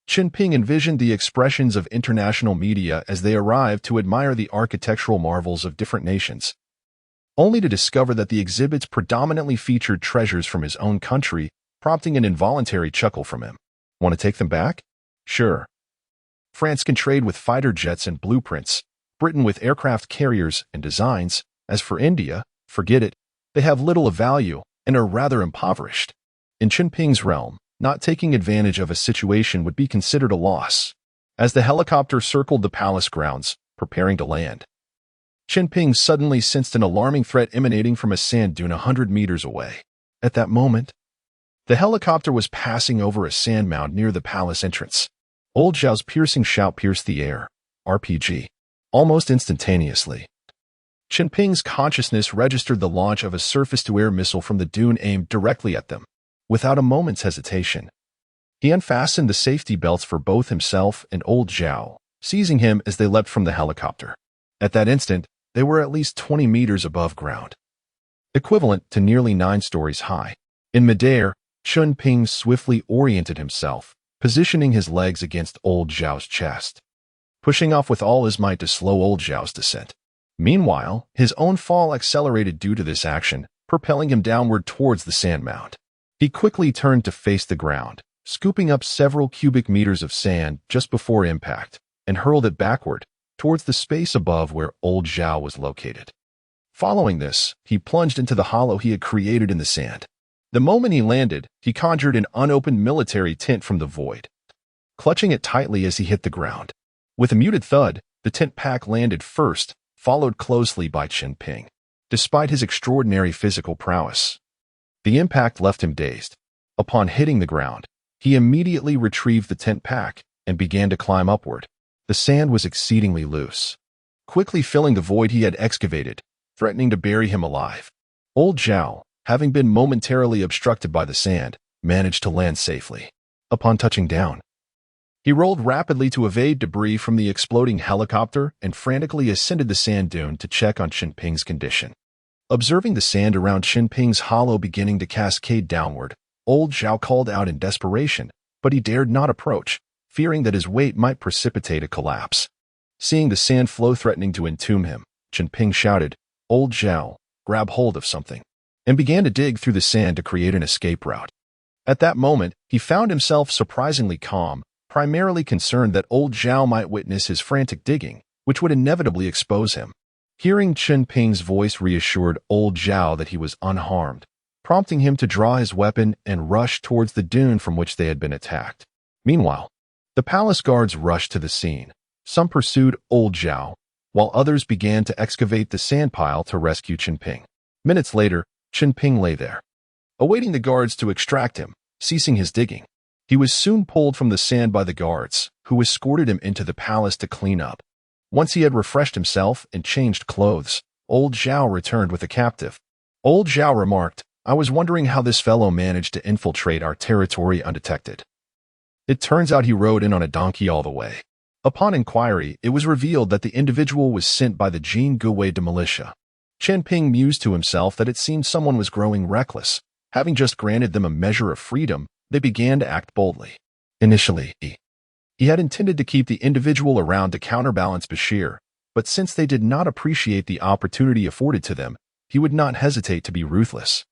Chen Ping envisioned the expressions of international media as they arrived to admire the architectural marvels of different nations, only to discover that the exhibits predominantly featured treasures from his own country, prompting an involuntary chuckle from him. Want to take them back? Sure. France can trade with fighter jets and blueprints, Britain with aircraft carriers and designs. As for India, forget it. They have little of value and are rather impoverished. In Chen Ping's realm, not taking advantage of a situation would be considered a loss. As the helicopter circled the palace grounds, preparing to land, Chen Ping suddenly sensed an alarming threat emanating from a sand dune 100 meters away. At that moment, the helicopter was passing over a sand mound near the palace entrance. Old Zhao's piercing shout pierced the air, RPG. Almost instantaneously, Chen Ping's consciousness registered the launch of a surface-to-air missile from the dune aimed directly at them. Without a moment's hesitation, he unfastened the safety belts for both himself and old Zhao, seizing him as they leapt from the helicopter. At that instant, they were at least 20 meters above ground, equivalent to nearly 9 stories high. In midair, Chen Ping swiftly oriented himself, positioning his legs against old Zhao's chest, pushing off with all his might to slow old Zhao's descent. Meanwhile, his own fall accelerated due to this action, propelling him downward towards the sand mound. He quickly turned to face the ground, scooping up several cubic meters of sand just before impact, and hurled it backward, towards the space above where old Zhao was located. Following this, he plunged into the hollow he had created in the sand. The moment he landed, he conjured an unopened military tent from the void, clutching it tightly as he hit the ground. With a muted thud, the tent pack landed first, followed closely by Chen Ping. Despite his extraordinary physical prowess, the impact left him dazed. Upon hitting the ground, he immediately retrieved the tent pack and began to climb upward. The sand was exceedingly loose, quickly filling the void he had excavated, threatening to bury him alive. Old Zhao, having been momentarily obstructed by the sand, managed to land safely. Upon touching down, he rolled rapidly to evade debris from the exploding helicopter and frantically ascended the sand dune to check on Chen Ping's condition. Observing the sand around Chen Ping's hollow beginning to cascade downward, old Zhao called out in desperation, but he dared not approach, fearing that his weight might precipitate a collapse. Seeing the sand flow threatening to entomb him, Chen Ping shouted, "Old Zhao, grab hold of something," and began to dig through the sand to create an escape route. At that moment, he found himself surprisingly calm, primarily concerned that old Zhao might witness his frantic digging, which would inevitably expose him. Hearing Chen Ping's voice reassured old Zhao that he was unharmed, prompting him to draw his weapon and rush towards the dune from which they had been attacked. Meanwhile, the palace guards rushed to the scene. Some pursued old Zhao, while others began to excavate the sand pile to rescue Chen Ping. Minutes later, Chen Ping lay there, awaiting the guards to extract him, ceasing his digging. He was soon pulled from the sand by the guards, who escorted him into the palace to clean up. Once he had refreshed himself and changed clothes, old Zhao returned with a captive. Old Zhao remarked, "I was wondering how this fellow managed to infiltrate our territory undetected. It turns out he rode in on a donkey all the way." Upon inquiry, it was revealed that the individual was sent by the Jin Guwei militia. Chen Ping mused to himself that it seemed someone was growing reckless. Having just granted them a measure of freedom, they began to act boldly. Initially, he had intended to keep the individual around to counterbalance Bashir, but since they did not appreciate the opportunity afforded to them, he would not hesitate to be ruthless.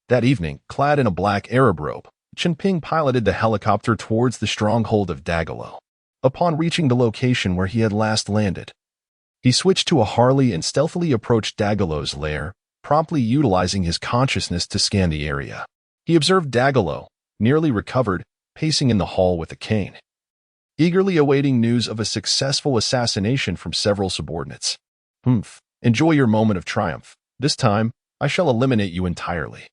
That evening, clad in a black Arab robe, Chen Ping piloted the helicopter towards the stronghold of Dagalo. Upon reaching the location where he had last landed, he switched to a Harley and stealthily approached Dagalo's lair, promptly utilizing his consciousness to scan the area. He observed Dagalo, nearly recovered, pacing in the hall with a cane, eagerly awaiting news of a successful assassination from several subordinates. Enjoy your moment of triumph. This time, I shall eliminate you entirely.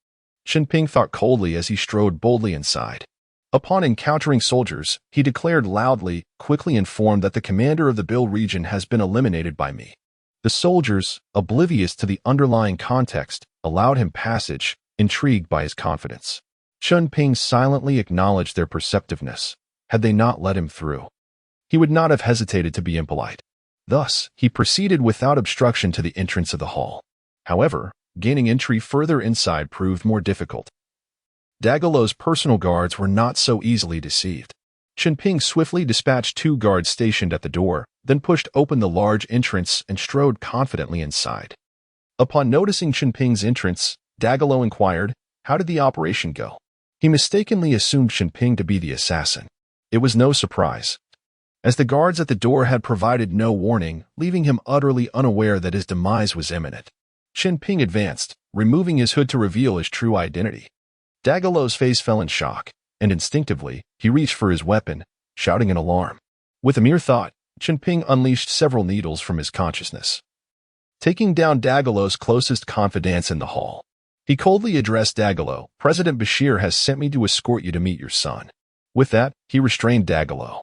Chen Ping thought coldly as he strode boldly inside. Upon encountering soldiers, he declared loudly, quickly informed that the commander of the Bill region has been eliminated by me. The soldiers, oblivious to the underlying context, allowed him passage, intrigued by his confidence. Chunping silently acknowledged their perceptiveness. Had they not let him through, he would not have hesitated to be impolite. Thus, he proceeded without obstruction to the entrance of the hall. However, gaining entry further inside proved more difficult. Dagalo's personal guards were not so easily deceived. Chunping swiftly dispatched 2 guards stationed at the door, then pushed open the large entrance and strode confidently inside. Upon noticing Chunping's entrance, Dagalo inquired, "How did the operation go?" He mistakenly assumed Chunping to be the assassin. It was no surprise, as the guards at the door had provided no warning, leaving him utterly unaware that his demise was imminent. Chunping advanced, removing his hood to reveal his true identity. Dagalo's face fell in shock, and instinctively, he reached for his weapon, shouting in alarm. With a mere thought, Chunping unleashed several needles from his consciousness, taking down Dagalo's closest confidant in the hall. He coldly addressed Dagalo, "President Bashir has sent me to escort you to meet your son." With that, he restrained Dagalo,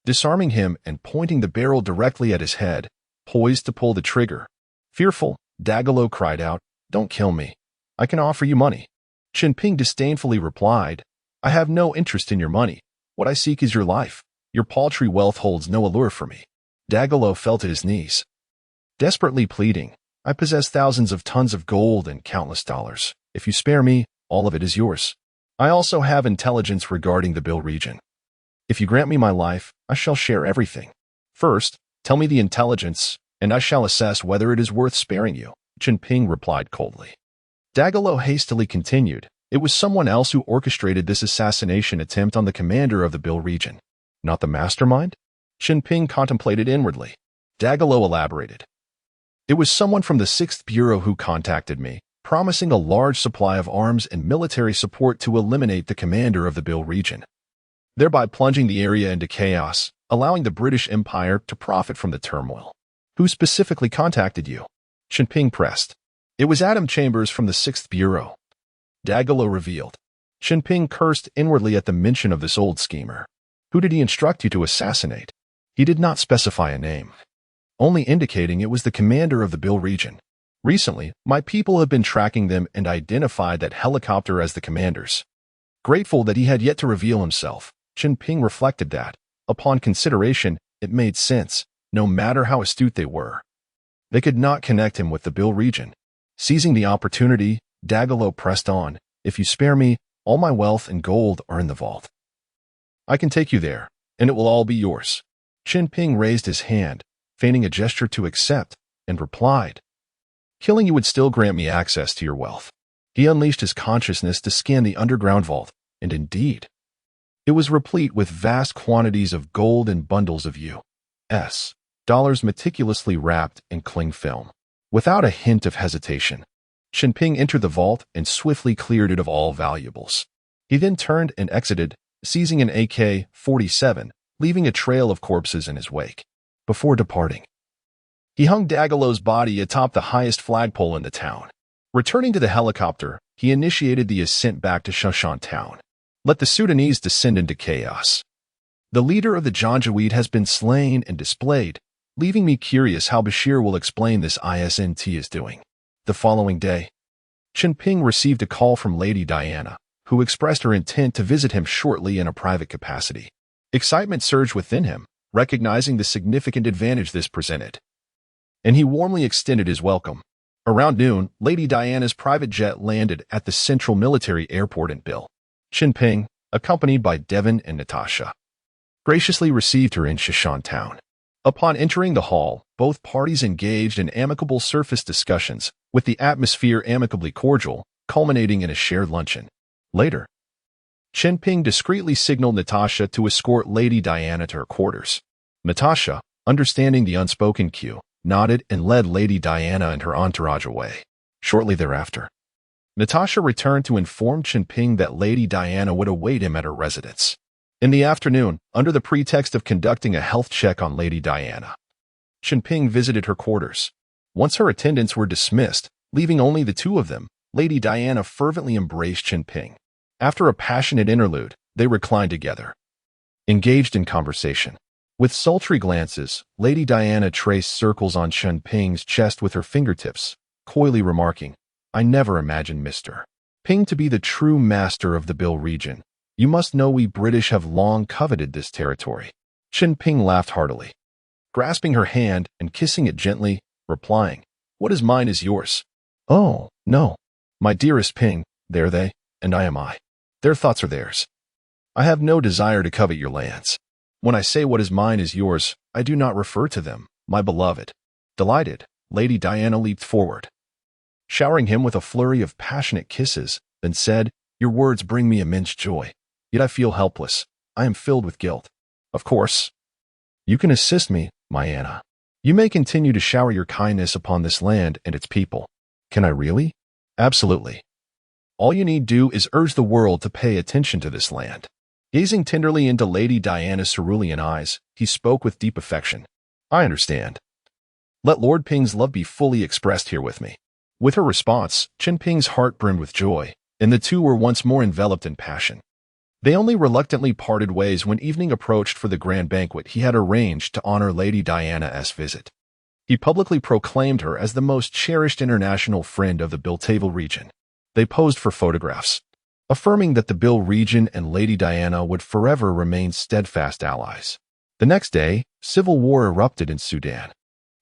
disarming him and pointing the barrel directly at his head, poised to pull the trigger. Fearful, Dagalo cried out, "Don't kill me. I can offer you money." Chunping disdainfully replied, "I have no interest in your money. What I seek is your life. Your paltry wealth holds no allure for me." Dagalo fell to his knees, desperately pleading, "I possess thousands of tons of gold and countless dollars. If you spare me, all of it is yours. I also have intelligence regarding the Bill region. If you grant me my life, I shall share everything. First, tell me the intelligence, and I shall assess whether it is worth sparing you," Chunping replied coldly. Dagalo hastily continued, "It was someone else who orchestrated this assassination attempt on the commander of the Bill region. Not the mastermind?" Chunping contemplated inwardly. Dagalo elaborated, "It was someone from the 6th Bureau who contacted me, promising a large supply of arms and military support to eliminate the commander of the Bill region, thereby plunging the area into chaos, allowing the British Empire to profit from the turmoil." "Who specifically contacted you?" Chunping pressed. "It was Adam Chambers from the 6th Bureau," Dagalo revealed. Chunping cursed inwardly at the mention of this old schemer. "Who did he instruct you to assassinate?" He did not specify a name, only indicating it was the commander of the Bill region. "Recently, my people have been tracking them and identified that helicopter as the commander's." Grateful that he had yet to reveal himself, Chunping reflected that, upon consideration, it made sense, no matter how astute they were. They could not connect him with the Bill region. Seizing the opportunity, Dagalo pressed on, "If you spare me, all my wealth and gold are in the vault. I can take you there, and it will all be yours." Chunping raised his hand, feigning a gesture to accept, and replied, "Killing you would still grant me access to your wealth." He unleashed his consciousness to scan the underground vault, and indeed, it was replete with vast quantities of gold and bundles of U.S. dollars meticulously wrapped in cling film. Without a hint of hesitation, Chunping entered the vault and swiftly cleared it of all valuables. He then turned and exited, seizing an AK-47, leaving a trail of corpses in his wake. Before departing, he hung Dagalo's body atop the highest flagpole in the town. Returning to the helicopter, he initiated the ascent back to Shushan town. Let the Sudanese descend into chaos. The leader of the Janjaweed has been slain and displayed, leaving me curious how Bashir will explain this ISNT is doing. The following day, Chunping received a call from Lady Diana, who expressed her intent to visit him shortly in a private capacity. Excitement surged within him, recognizing the significant advantage this presented, and he warmly extended his welcome. Around noon, Lady Diana's private jet landed at the Central Military Airport in Bill. Chunping, accompanied by Devon and Natasha, graciously received her in Shushan town. Upon entering the hall, both parties engaged in amicable surface discussions, with the atmosphere amicably cordial, culminating in a shared luncheon. Later, Chunping discreetly signaled Natasha to escort Lady Diana to her quarters. Natasha, understanding the unspoken cue, nodded and led Lady Diana and her entourage away. Shortly thereafter, Natasha returned to inform Chen Ping that Lady Diana would await him at her residence. In the afternoon, under the pretext of conducting a health check on Lady Diana, Chen Ping visited her quarters. Once her attendants were dismissed, leaving only the two of them, Lady Diana fervently embraced Chen Ping. After a passionate interlude, they reclined together, engaged in conversation. With sultry glances, Lady Diana traced circles on Chen Ping's chest with her fingertips, coyly remarking, "I never imagined Mr. Ping to be the true master of the Bill region. You must know we British have long coveted this territory." Chen Ping laughed heartily, grasping her hand and kissing it gently, replying, "What is mine is yours." "Oh, no. My dearest Ping, they're they, and I am I. Their thoughts are theirs. I have no desire to covet your lands. When I say what is mine is yours, I do not refer to them, my beloved." Delighted, Lady Diana leaped forward, showering him with a flurry of passionate kisses, then said, "Your words bring me immense joy. Yet I feel helpless. I am filled with guilt. Of course, you can assist me, my Anna. You may continue to shower your kindness upon this land and its people." "Can I really?" "Absolutely. All you need do is urge the world to pay attention to this land." Gazing tenderly into Lady Diana's cerulean eyes, he spoke with deep affection. "I understand. Let Lord Ping's love be fully expressed here with me." With her response, Chen Ping's heart brimmed with joy, and the two were once more enveloped in passion. They only reluctantly parted ways when evening approached for the grand banquet he had arranged to honor Lady Diana's visit. He publicly proclaimed her as the most cherished international friend of the Biltaville region. They posed for photographs, affirming that the Bill region and Lady Diana would forever remain steadfast allies. The next day, civil war erupted in Sudan.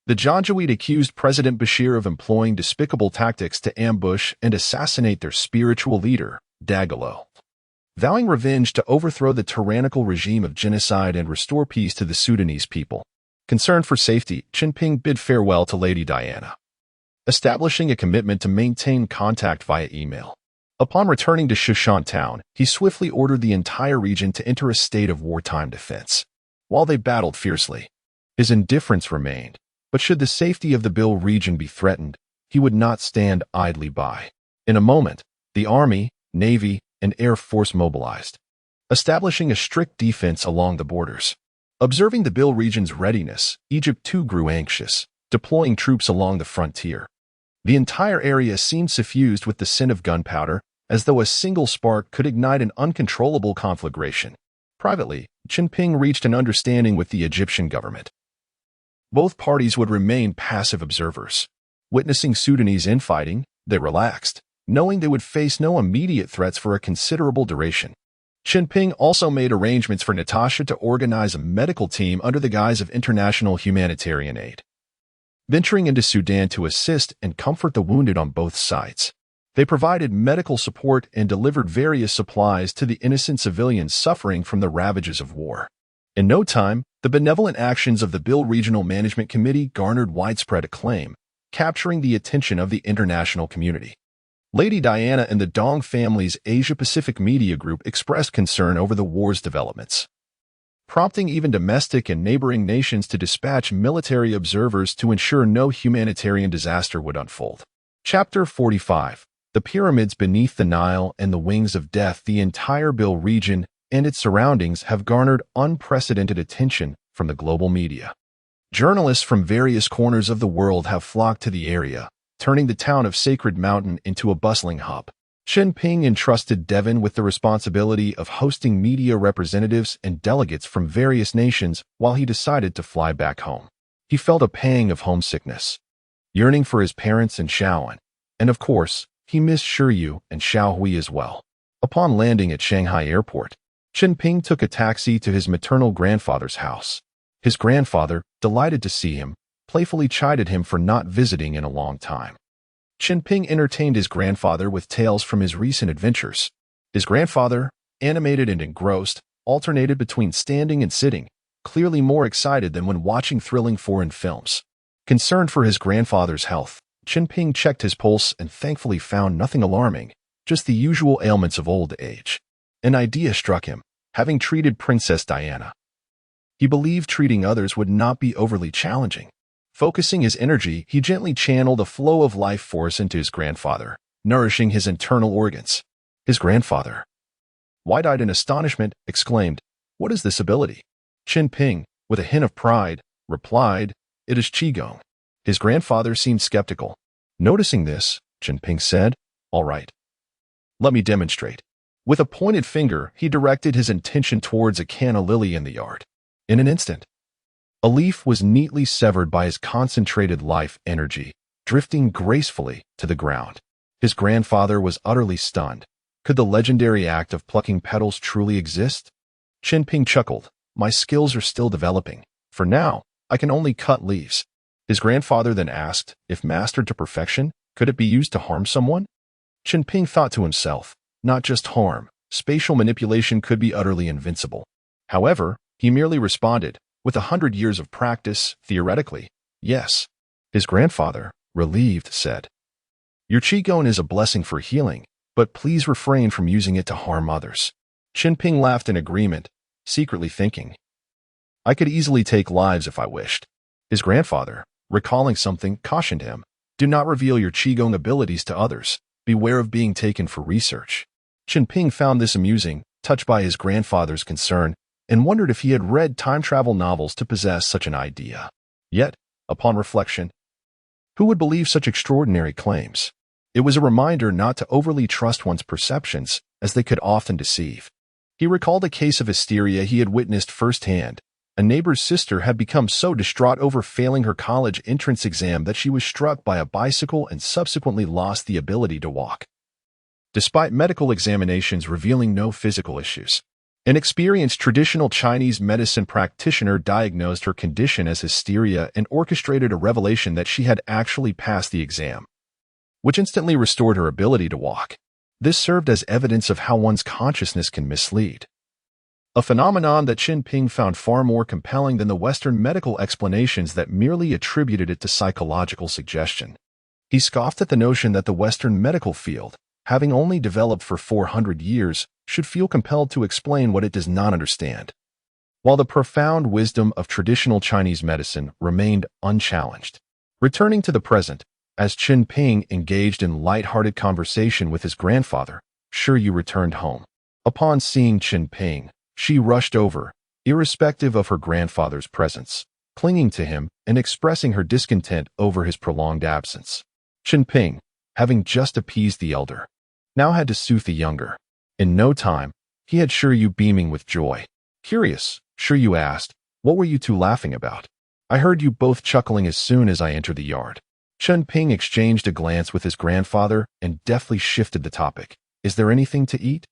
The Janjaweed accused President Bashir of employing despicable tactics to ambush and assassinate their spiritual leader, Dagalo. Vowing revenge to overthrow the tyrannical regime of genocide and restore peace to the Sudanese people. Concerned for safety, Chen Ping bid farewell to Lady Diana, establishing a commitment to maintain contact via email. Upon returning to Shushan town, he swiftly ordered the entire region to enter a state of wartime defense. While they battled fiercely, his indifference remained, but should the safety of the Bill region be threatened, he would not stand idly by. In a moment, the Army, Navy, and Air Force mobilized, establishing a strict defense along the borders. Observing the Bill region's readiness, Egypt too grew anxious, deploying troops along the frontier. The entire area seemed suffused with the scent of gunpowder, as though a single spark could ignite an uncontrollable conflagration. Privately, Chen Ping reached an understanding with the Egyptian government. Both parties would remain passive observers. Witnessing Sudanese infighting, they relaxed, knowing they would face no immediate threats for a considerable duration. Chen Ping also made arrangements for Natasha to organize a medical team under the guise of international humanitarian aid, venturing into Sudan to assist and comfort the wounded on both sides. They provided medical support and delivered various supplies to the innocent civilians suffering from the ravages of war. In no time, the benevolent actions of the Bill Regional Management Committee garnered widespread acclaim, capturing the attention of the international community. Lady Diana and the Dong family's Asia-Pacific media group expressed concern over the war's developments, prompting even domestic and neighboring nations to dispatch military observers to ensure no humanitarian disaster would unfold. Chapter 45. The Pyramids Beneath the Nile and the Wings of Death. The entire Bill region and its surroundings have garnered unprecedented attention from the global media. Journalists from various corners of the world have flocked to the area, turning the town of Sacred Mountain into a bustling hub. Chen Ping entrusted Devon with the responsibility of hosting media representatives and delegates from various nations while he decided to fly back home. He felt a pang of homesickness, yearning for his parents and Shaoan, and of course, he missed Shiyu and Xiao Hui as well. Upon landing at Shanghai Airport, Chen Ping took a taxi to his maternal grandfather's house. His grandfather, delighted to see him, playfully chided him for not visiting in a long time. Chen Ping entertained his grandfather with tales from his recent adventures. His grandfather, animated and engrossed, alternated between standing and sitting, clearly more excited than when watching thrilling foreign films. Concerned for his grandfather's health, Chen Ping checked his pulse and thankfully found nothing alarming, just the usual ailments of old age. An idea struck him, having treated Princess Diana. He believed treating others would not be overly challenging. Focusing his energy, he gently channeled a flow of life force into his grandfather, nourishing his internal organs. His grandfather, wide-eyed in astonishment, exclaimed, "What is this ability?" Chen Ping, with a hint of pride, replied, "It is Qigong." His grandfather seemed skeptical. Noticing this, Chen Ping said, "All right. Let me demonstrate." With a pointed finger, he directed his intention towards a canna lily in the yard. In an instant, a leaf was neatly severed by his concentrated life energy, drifting gracefully to the ground. His grandfather was utterly stunned. Could the legendary act of plucking petals truly exist? Chen Ping chuckled. "My skills are still developing. For now, I can only cut leaves." His grandfather then asked, if mastered to perfection, could it be used to harm someone? Chen Ping thought to himself, not just harm, spatial manipulation could be utterly invincible. However, he merely responded, with 100 years of practice, theoretically, yes. His grandfather, relieved, said, "Your Qigong is a blessing for healing, but please refrain from using it to harm others." Chen Ping laughed in agreement, secretly thinking, "I could easily take lives if I wished." His grandfather, recalling something, cautioned him, "Do not reveal your Qigong abilities to others. Beware of being taken for research." Chen Ping found this amusing, touched by his grandfather's concern, and wondered if he had read time travel novels to possess such an idea. Yet, upon reflection, who would believe such extraordinary claims? It was a reminder not to overly trust one's perceptions, as they could often deceive. He recalled a case of hysteria he had witnessed firsthand. A neighbor's sister had become so distraught over failing her college entrance exam that she was struck by a bicycle and subsequently lost the ability to walk. Despite medical examinations revealing no physical issues, an experienced traditional Chinese medicine practitioner diagnosed her condition as hysteria and orchestrated a revelation that she had actually passed the exam, which instantly restored her ability to walk. This served as evidence of how one's consciousness can mislead. A phenomenon that Chen Ping found far more compelling than the Western medical explanations that merely attributed it to psychological suggestion. He scoffed at the notion that the Western medical field, having only developed for 400 years, should feel compelled to explain what it does not understand. While the profound wisdom of traditional Chinese medicine remained unchallenged. Returning to the present, as Chen Ping engaged in light-hearted conversation with his grandfather, Shi Yu returned home. Upon seeing Chen Ping, she rushed over, irrespective of her grandfather's presence, clinging to him and expressing her discontent over his prolonged absence. Chen Ping, having just appeased the elder, now had to soothe the younger. In no time, he had Shi Yu beaming with joy. Curious, Shi Yu asked, "What were you two laughing about? I heard you both chuckling as soon as I entered the yard." Chen Ping exchanged a glance with his grandfather and deftly shifted the topic. "Is there anything to eat?"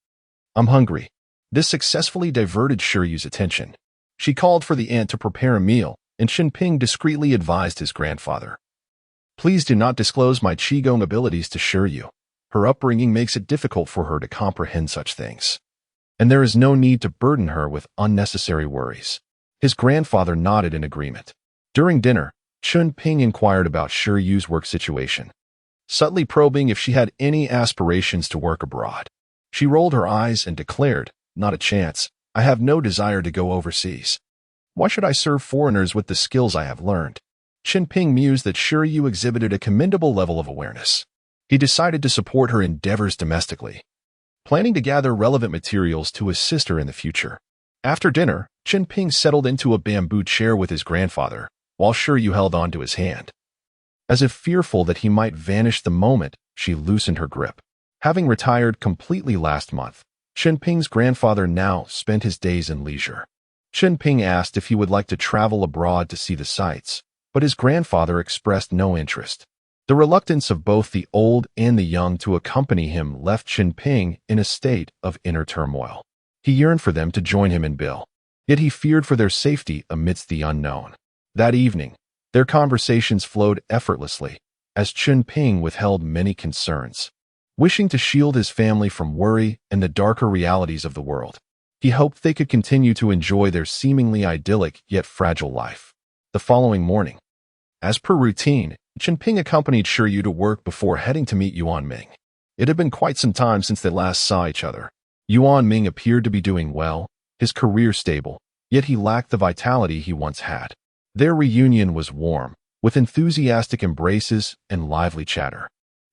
"I'm hungry." This successfully diverted Shi Yu's attention. She called for the aunt to prepare a meal, and Chen Ping discreetly advised his grandfather, "Please do not disclose my Qigong abilities to Shi Yu. Her upbringing makes it difficult for her to comprehend such things, and there is no need to burden her with unnecessary worries." His grandfather nodded in agreement. During dinner, Chen Ping inquired about Shi Yu's work situation, subtly probing if she had any aspirations to work abroad. She rolled her eyes and declared, "Not a chance. I have no desire to go overseas. Why should I serve foreigners with the skills I have learned?" Chen Ping mused that Shi Yu exhibited a commendable level of awareness. He decided to support her endeavors domestically, planning to gather relevant materials to assist her in the future. After dinner, Chen Ping settled into a bamboo chair with his grandfather, while Shi Yu held onto his hand. As if fearful that he might vanish the moment she loosened her grip. Having retired completely last month, Chen Ping's grandfather now spent his days in leisure. Chen Ping asked if he would like to travel abroad to see the sights, but his grandfather expressed no interest. The reluctance of both the old and the young to accompany him left Chen Ping in a state of inner turmoil. He yearned for them to join him in Bill, yet he feared for their safety amidst the unknown. That evening, their conversations flowed effortlessly, as Chen Ping withheld many concerns. Wishing to shield his family from worry and the darker realities of the world, he hoped they could continue to enjoy their seemingly idyllic yet fragile life. The following morning, as per routine, Chen Ping accompanied Shi Yu to work before heading to meet Yuan Ming. It had been quite some time since they last saw each other. Yuan Ming appeared to be doing well, his career stable, yet he lacked the vitality he once had. Their reunion was warm, with enthusiastic embraces and lively chatter.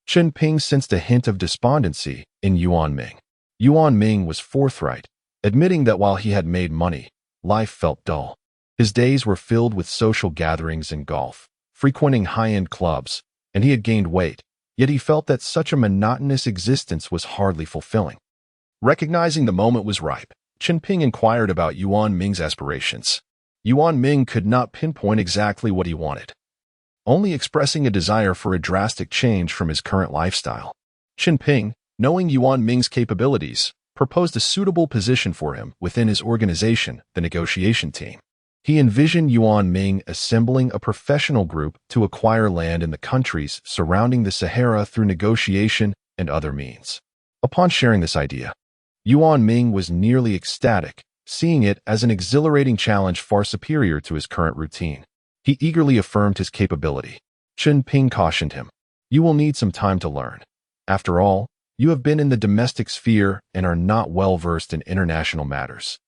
Chen Ping sensed a hint of despondency in Yuan Ming. Yuan Ming was forthright, admitting that while he had made money, life felt dull. His days were filled with social gatherings and golf, frequenting high-end clubs, and he had gained weight, yet he felt that such a monotonous existence was hardly fulfilling. Recognizing the moment was ripe, Chen Ping inquired about Yuan Ming's aspirations. Yuan Ming could not pinpoint exactly what he wanted, only expressing a desire for a drastic change from his current lifestyle. Chen Ping, knowing Yuan Ming's capabilities, proposed a suitable position for him within his organization, the negotiation team. He envisioned Yuan Ming assembling a professional group to acquire land in the countries surrounding the Sahara through negotiation and other means. Upon sharing this idea, Yuan Ming was nearly ecstatic, seeing it as an exhilarating challenge far superior to his current routine. He eagerly affirmed his capability. Chen Ping cautioned him, "You will need some time to learn. After all, you have been in the domestic sphere and are not well versed in international matters.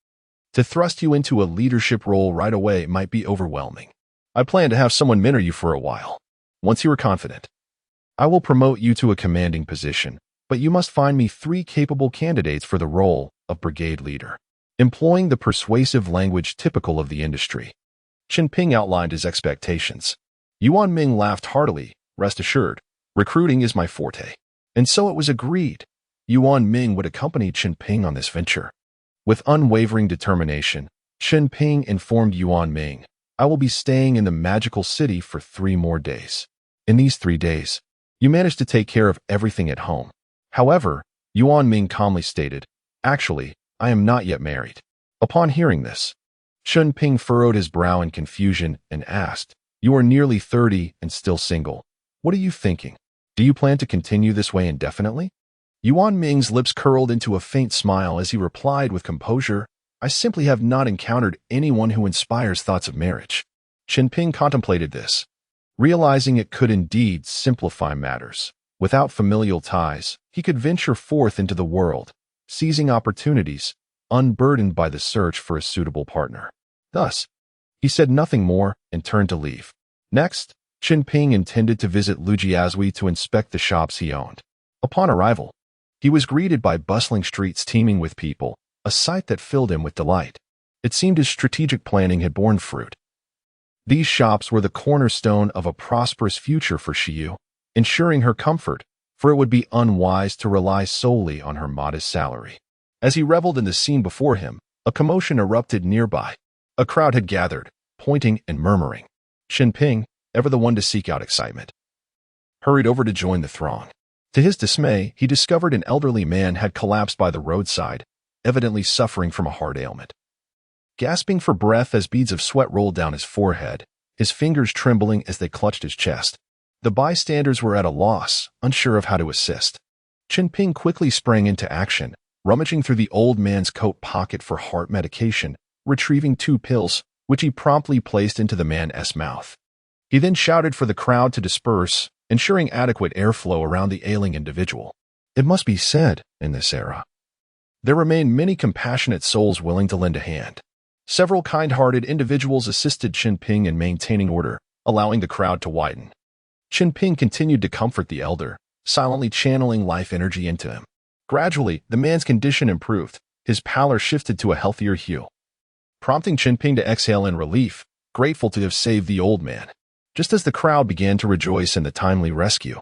To thrust you into a leadership role right away might be overwhelming. I plan to have someone mentor you for a while. Once you are confident, I will promote you to a commanding position, but you must find me 3 capable candidates for the role of brigade leader." Employing the persuasive language typical of the industry, Chen Ping outlined his expectations. Yuan Ming laughed heartily. "Rest assured, recruiting is my forte." And so it was agreed. Yuan Ming would accompany Chen Ping on this venture. With unwavering determination, Chen Ping informed Yuan Ming, "I will be staying in the magical city for 3 more days. In these 3 days, you managed to take care of everything at home." However, Yuan Ming calmly stated, "Actually, I am not yet married." Upon hearing this, Chen Ping furrowed his brow in confusion and asked, "You are nearly 30 and still single. What are you thinking? Do you plan to continue this way indefinitely?" Yuan Ming's lips curled into a faint smile as he replied with composure, "I simply have not encountered anyone who inspires thoughts of marriage." Chen Ping contemplated this, realizing it could indeed simplify matters. Without familial ties, he could venture forth into the world, seizing opportunities, unburdened by the search for a suitable partner. Thus, he said nothing more and turned to leave. Next, Chen Ping intended to visit Lujiazui to inspect the shops he owned. Upon arrival, he was greeted by bustling streets teeming with people, a sight that filled him with delight. It seemed his strategic planning had borne fruit. These shops were the cornerstone of a prosperous future for Xiyu, ensuring her comfort, for it would be unwise to rely solely on her modest salary. As he reveled in the scene before him, a commotion erupted nearby. A crowd had gathered, pointing and murmuring. Chen Ping, ever the one to seek out excitement, hurried over to join the throng. To his dismay, he discovered an elderly man had collapsed by the roadside, evidently suffering from a heart ailment. Gasping for breath as beads of sweat rolled down his forehead, his fingers trembling as they clutched his chest, the bystanders were at a loss, unsure of how to assist. Chen Ping quickly sprang into action, rummaging through the old man's coat pocket for heart medication, retrieving 2 pills, which he promptly placed into the man's mouth. He then shouted for the crowd to disperse, ensuring adequate airflow around the ailing individual. It must be said, in this era, there remain many compassionate souls willing to lend a hand. Several kind-hearted individuals assisted Chen Ping in maintaining order, allowing the crowd to widen. Chen Ping continued to comfort the elder, silently channeling life energy into him. Gradually, the man's condition improved. His pallor shifted to a healthier hue, prompting Chen Ping to exhale in relief, grateful to have saved the old man. Just as the crowd began to rejoice in the timely rescue,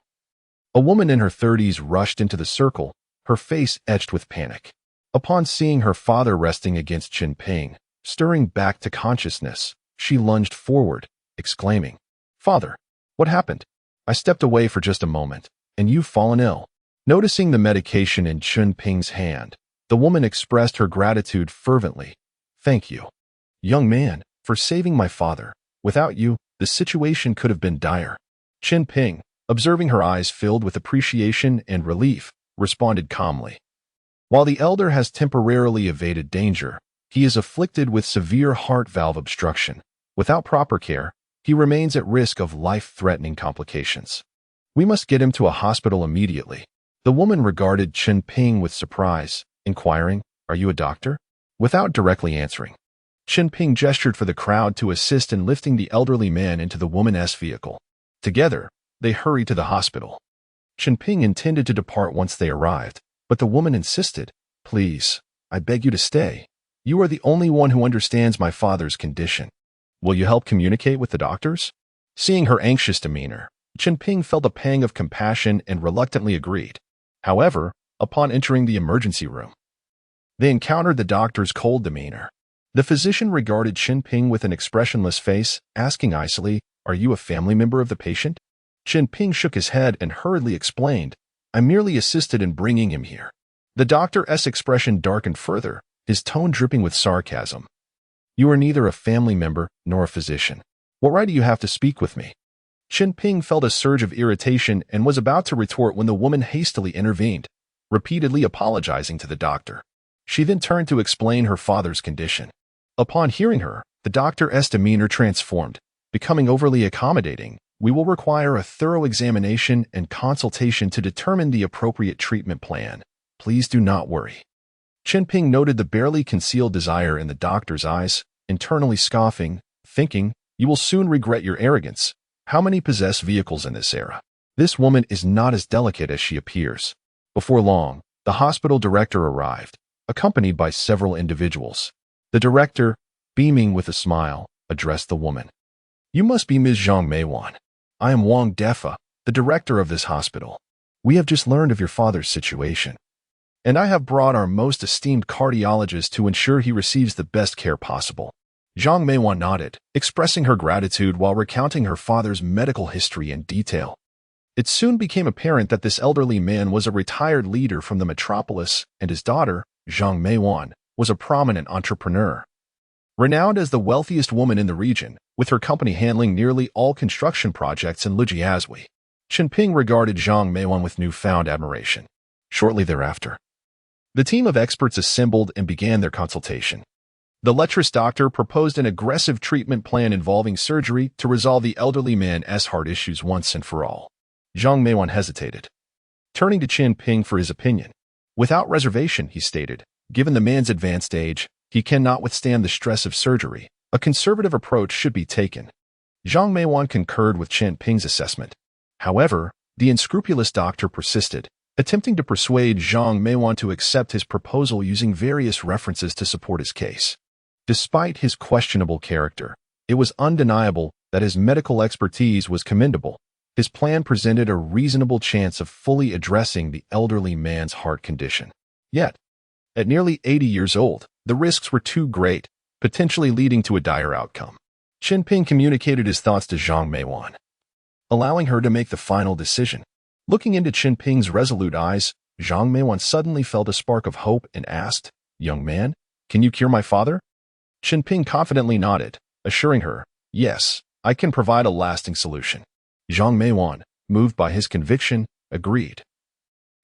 a woman in her 30s rushed into the circle, her face etched with panic. Upon seeing her father resting against Chen Ping, stirring back to consciousness, she lunged forward, exclaiming, "Father, what happened? I stepped away for just a moment, and you've fallen ill." Noticing the medication in Chen Ping's hand, the woman expressed her gratitude fervently. "Thank you, young man, for saving my father. Without you, the situation could have been dire." Chen Ping, observing her eyes filled with appreciation and relief, responded calmly. "While the elder has temporarily evaded danger, he is afflicted with severe heart valve obstruction. Without proper care, he remains at risk of life-threatening complications. We must get him to a hospital immediately." The woman regarded Chen Ping with surprise, inquiring, "Are you a doctor?" Without directly answering, Chen Ping gestured for the crowd to assist in lifting the elderly man into the woman's vehicle. Together, they hurried to the hospital. Chen Ping intended to depart once they arrived, but the woman insisted, "Please, I beg you to stay. You are the only one who understands my father's condition. Will you help communicate with the doctors?" Seeing her anxious demeanor, Chen Ping felt a pang of compassion and reluctantly agreed. However, upon entering the emergency room, they encountered the doctor's cold demeanor. The physician regarded Chen Ping with an expressionless face, asking icily, "Are you a family member of the patient?" Chen Ping shook his head and hurriedly explained, "I merely assisted in bringing him here." The doctor's expression darkened further, his tone dripping with sarcasm. "You are neither a family member nor a physician. What right do you have to speak with me?" Chen Ping felt a surge of irritation and was about to retort when the woman hastily intervened, repeatedly apologizing to the doctor. She then turned to explain her father's condition. Upon hearing her, the doctor's demeanor transformed, becoming overly accommodating. "We will require a thorough examination and consultation to determine the appropriate treatment plan. Please do not worry." Chen Ping noted the barely concealed desire in the doctor's eyes, internally scoffing, thinking, "You will soon regret your arrogance. How many possess vehicles in this era? This woman is not as delicate as she appears." Before long, the hospital director arrived, accompanied by several individuals. The director, beaming with a smile, addressed the woman. "You must be Ms. Zhang Meiwan. I am Wang Defa, the director of this hospital. We have just learned of your father's situation, and I have brought our most esteemed cardiologist to ensure he receives the best care possible." Zhang Meiwan nodded, expressing her gratitude while recounting her father's medical history in detail. It soon became apparent that this elderly man was a retired leader from the metropolis, and his daughter, Zhang Meiwan, was a prominent entrepreneur. Renowned as the wealthiest woman in the region, with her company handling nearly all construction projects in Lijiazui, Chen Ping regarded Zhang Meiwan with newfound admiration. Shortly thereafter, the team of experts assembled and began their consultation. The lecherous doctor proposed an aggressive treatment plan involving surgery to resolve the elderly man's heart issues once and for all. Zhang Meiwan hesitated, turning to Chen Ping for his opinion. Without reservation, he stated, given the man's advanced age, he cannot withstand the stress of surgery. A conservative approach should be taken. Zhang Meiwan concurred with Chen Ping's assessment. However, the unscrupulous doctor persisted, attempting to persuade Zhang Meiwan to accept his proposal using various references to support his case. Despite his questionable character, it was undeniable that his medical expertise was commendable. His plan presented a reasonable chance of fully addressing the elderly man's heart condition. Yet, at nearly 80 years old, the risks were too great, potentially leading to a dire outcome. Chen Ping communicated his thoughts to Zhang Meiwan, allowing her to make the final decision. Looking into Chen Ping's resolute eyes, Zhang Meiwan suddenly felt a spark of hope and asked, "Young man, can you cure my father?" Chen Ping confidently nodded, assuring her, "Yes, I can provide a lasting solution." Zhang Meiwan, moved by his conviction, agreed,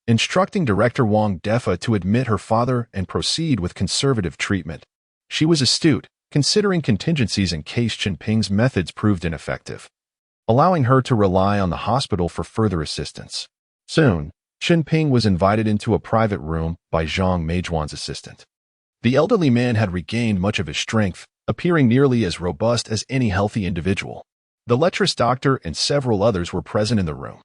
instructing Director Wang Defa to admit her father and proceed with conservative treatment. She was astute, considering contingencies in case Chen Ping's methods proved ineffective, allowing her to rely on the hospital for further assistance. Soon, Chen Ping was invited into a private room by Zhang Meijuan's assistant. The elderly man had regained much of his strength, appearing nearly as robust as any healthy individual. The lecherous doctor and several others were present in the room.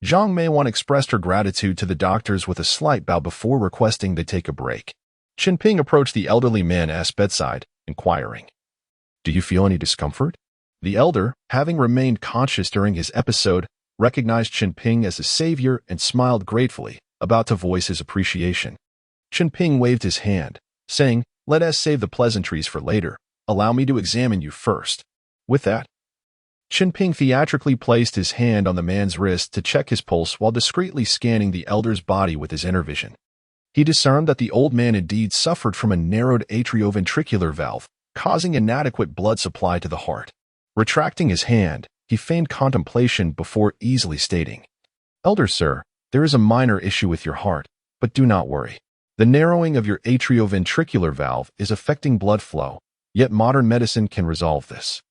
Zhang Meiwan expressed her gratitude to the doctors with a slight bow before requesting they take a break. Chen Ping approached the elderly man's bedside, inquiring, "Do you feel any discomfort?" The elder, having remained conscious during his episode, recognized Chen Ping as a savior and smiled gratefully, about to voice his appreciation. Chen Ping waved his hand, saying, "Let us save the pleasantries for later. Allow me to examine you first." With that, Chen Ping theatrically placed his hand on the man's wrist to check his pulse while discreetly scanning the elder's body with his inner vision. He discerned that the old man indeed suffered from a narrowed atrioventricular valve, causing inadequate blood supply to the heart. Retracting his hand, he feigned contemplation before easily stating, "Elder sir, there is a minor issue with your heart, but do not worry. The narrowing of your atrioventricular valve is affecting blood flow, yet modern medicine can resolve this.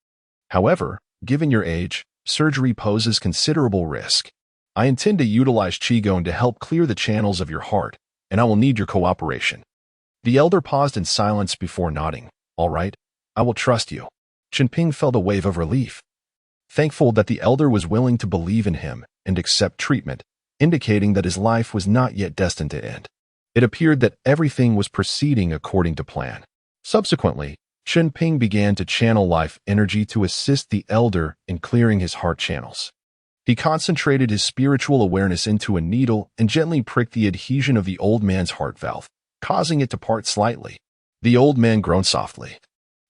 However, given your age, surgery poses considerable risk. I intend to utilize Qigong to help clear the channels of your heart, and I will need your cooperation." The elder paused in silence before nodding. "All right, I will trust you. Chen Ping felt a wave of relief, thankful that the elder was willing to believe in him and accept treatment, indicating that his life was not yet destined to end. It appeared that everything was proceeding according to plan. Subsequently, Chen Ping began to channel life energy to assist the elder in clearing his heart channels. He concentrated his spiritual awareness into a needle and gently pricked the adhesion of the old man's heart valve, causing it to part slightly. The old man groaned softly,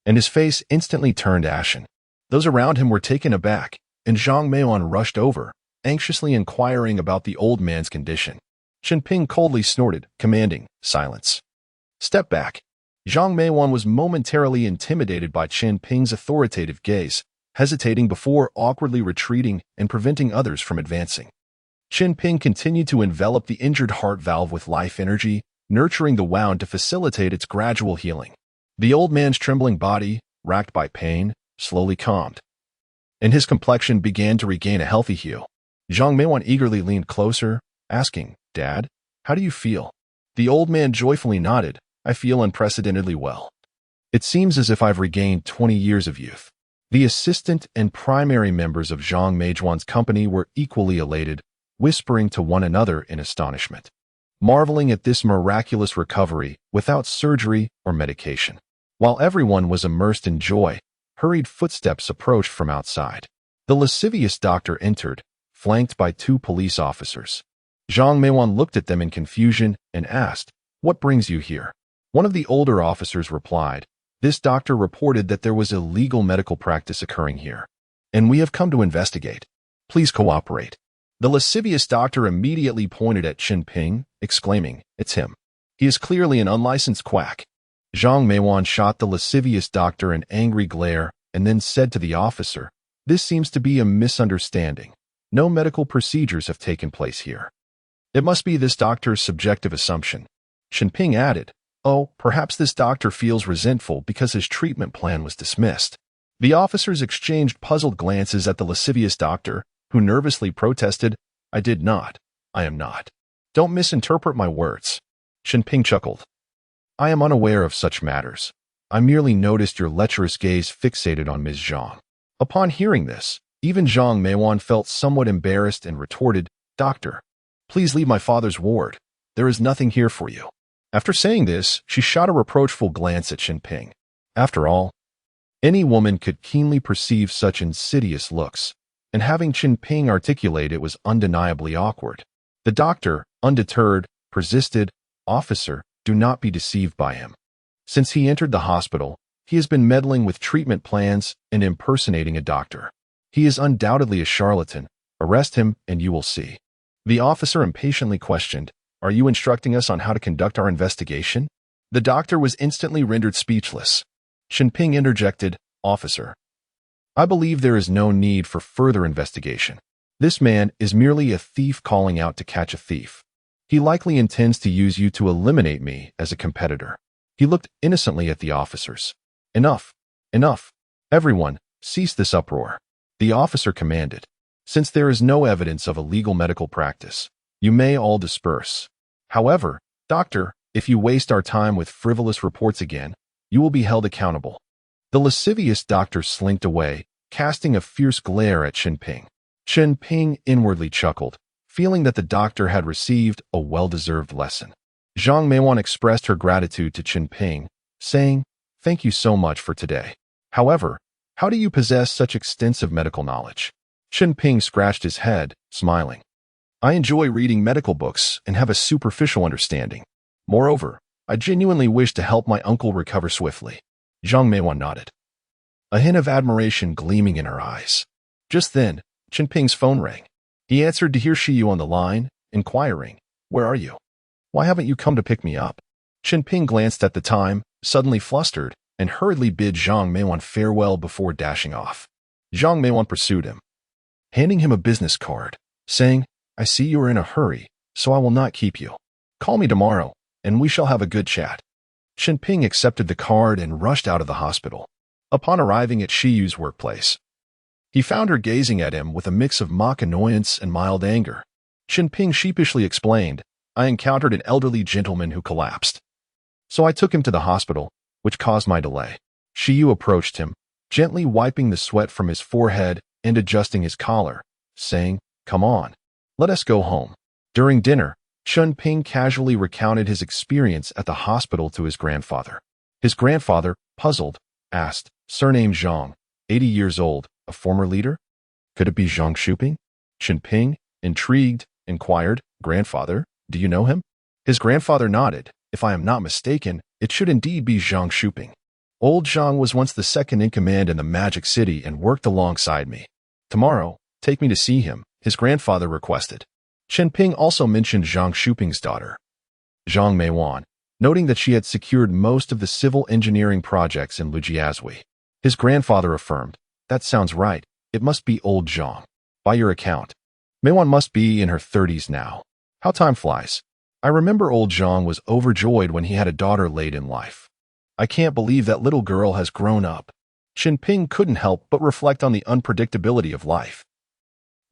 and his face instantly turned ashen. Those around him were taken aback, and Zhang Meiwan rushed over, anxiously inquiring about the old man's condition. Chen Ping coldly snorted, commanding, "Silence." "Step back." Zhang Meiwan was momentarily intimidated by Chen Ping's authoritative gaze, hesitating before awkwardly retreating and preventing others from advancing. Chen Ping continued to envelop the injured heart valve with life energy, nurturing the wound to facilitate its gradual healing. The old man's trembling body, racked by pain, slowly calmed, and his complexion began to regain a healthy hue. Zhang Meiwan eagerly leaned closer, asking, "Dad, how do you feel?" The old man joyfully nodded, "I feel unprecedentedly well. It seems as if I've regained 20 years of youth." The assistant and primary members of Zhang Meijuan's company were equally elated, whispering to one another in astonishment, marveling at this miraculous recovery without surgery or medication. While everyone was immersed in joy, hurried footsteps approached from outside. The lascivious doctor entered, flanked by 2 police officers. Zhang Meiwan looked at them in confusion and asked, "What brings you here?" One of the older officers replied, "This doctor reported that there was illegal medical practice occurring here, and we have come to investigate. Please cooperate." The lascivious doctor immediately pointed at Chen Ping, exclaiming, "It's him. He is clearly an unlicensed quack." Zhang Meiwan shot the lascivious doctor an angry glare and then said to the officer, "This seems to be a misunderstanding. No medical procedures have taken place here. It must be this doctor's subjective assumption." Chen Ping added, "Oh, perhaps this doctor feels resentful because his treatment plan was dismissed." The officers exchanged puzzled glances at the lascivious doctor, who nervously protested, "I did not. I am not. Don't misinterpret my words." Chen Ping chuckled. "I am unaware of such matters. I merely noticed your lecherous gaze fixated on Ms. Zhang." Upon hearing this, even Zhang Meiwan felt somewhat embarrassed and retorted, "Doctor, please leave my father's ward. There is nothing here for you." After saying this, she shot a reproachful glance at Chen Ping. After all, any woman could keenly perceive such insidious looks, and having Chen Ping articulate it was undeniably awkward. The doctor, undeterred, persisted, "Officer, do not be deceived by him. Since he entered the hospital, he has been meddling with treatment plans and impersonating a doctor. He is undoubtedly a charlatan. Arrest him and you will see." The officer impatiently questioned, "Are you instructing us on how to conduct our investigation?" The doctor was instantly rendered speechless. Chen Ping interjected, "Officer, I believe there is no need for further investigation. This man is merely a thief calling out to catch a thief. He likely intends to use you to eliminate me as a competitor." He looked innocently at the officers. "Enough, enough. Everyone, cease this uproar." The officer commanded, "Since there is no evidence of illegal medical practice, you may all disperse. However, doctor, if you waste our time with frivolous reports again, you will be held accountable." The lascivious doctor slinked away, casting a fierce glare at Chen Ping. Chen Ping inwardly chuckled, feeling that the doctor had received a well-deserved lesson. Zhang Meiwan expressed her gratitude to Chen Ping, saying, "Thank you so much for today. However, how do you possess such extensive medical knowledge?" Chen Ping scratched his head, smiling. "I enjoy reading medical books and have a superficial understanding. Moreover, I genuinely wish to help my uncle recover swiftly." Zhang Meiwan nodded, a hint of admiration gleaming in her eyes. Just then, Chen Ping's phone rang. He answered to hear Shiyu on the line, inquiring, "Where are you? Why haven't you come to pick me up?" Chen Ping glanced at the time, suddenly flustered, and hurriedly bid Zhang Meiwan farewell before dashing off. Zhang Meiwan pursued him, handing him a business card, saying, "I see you are in a hurry, so I will not keep you. Call me tomorrow, and we shall have a good chat." Chen Ping accepted the card and rushed out of the hospital. Upon arriving at Shiyu's workplace, he found her gazing at him with a mix of mock annoyance and mild anger. Chen Ping sheepishly explained, "I encountered an elderly gentleman who collapsed. So I took him to the hospital, which caused my delay." Shiyu approached him, gently wiping the sweat from his forehead and adjusting his collar, saying, "Come on, let us go home." During dinner, Chunping casually recounted his experience at the hospital to his grandfather. His grandfather, puzzled, asked, "Surname Zhang, 80 years old, a former leader? Could it be Zhang Shuping?" Chunping, intrigued, inquired, "Grandfather, do you know him?" His grandfather nodded. "If I am not mistaken, it should indeed be Zhang Shuping. Old Zhang was once the second in command in the Magic City and worked alongside me. Tomorrow, take me to see him," his grandfather requested. Chen Ping also mentioned Zhang Shuping's daughter, Zhang Meiwan, noting that she had secured most of the civil engineering projects in Lujiazui. His grandfather affirmed, "That sounds right. It must be old Zhang. By your account, Meiwan must be in her 30s now. How time flies. I remember old Zhang was overjoyed when he had a daughter late in life. I can't believe that little girl has grown up." Chen Ping couldn't help but reflect on the unpredictability of life,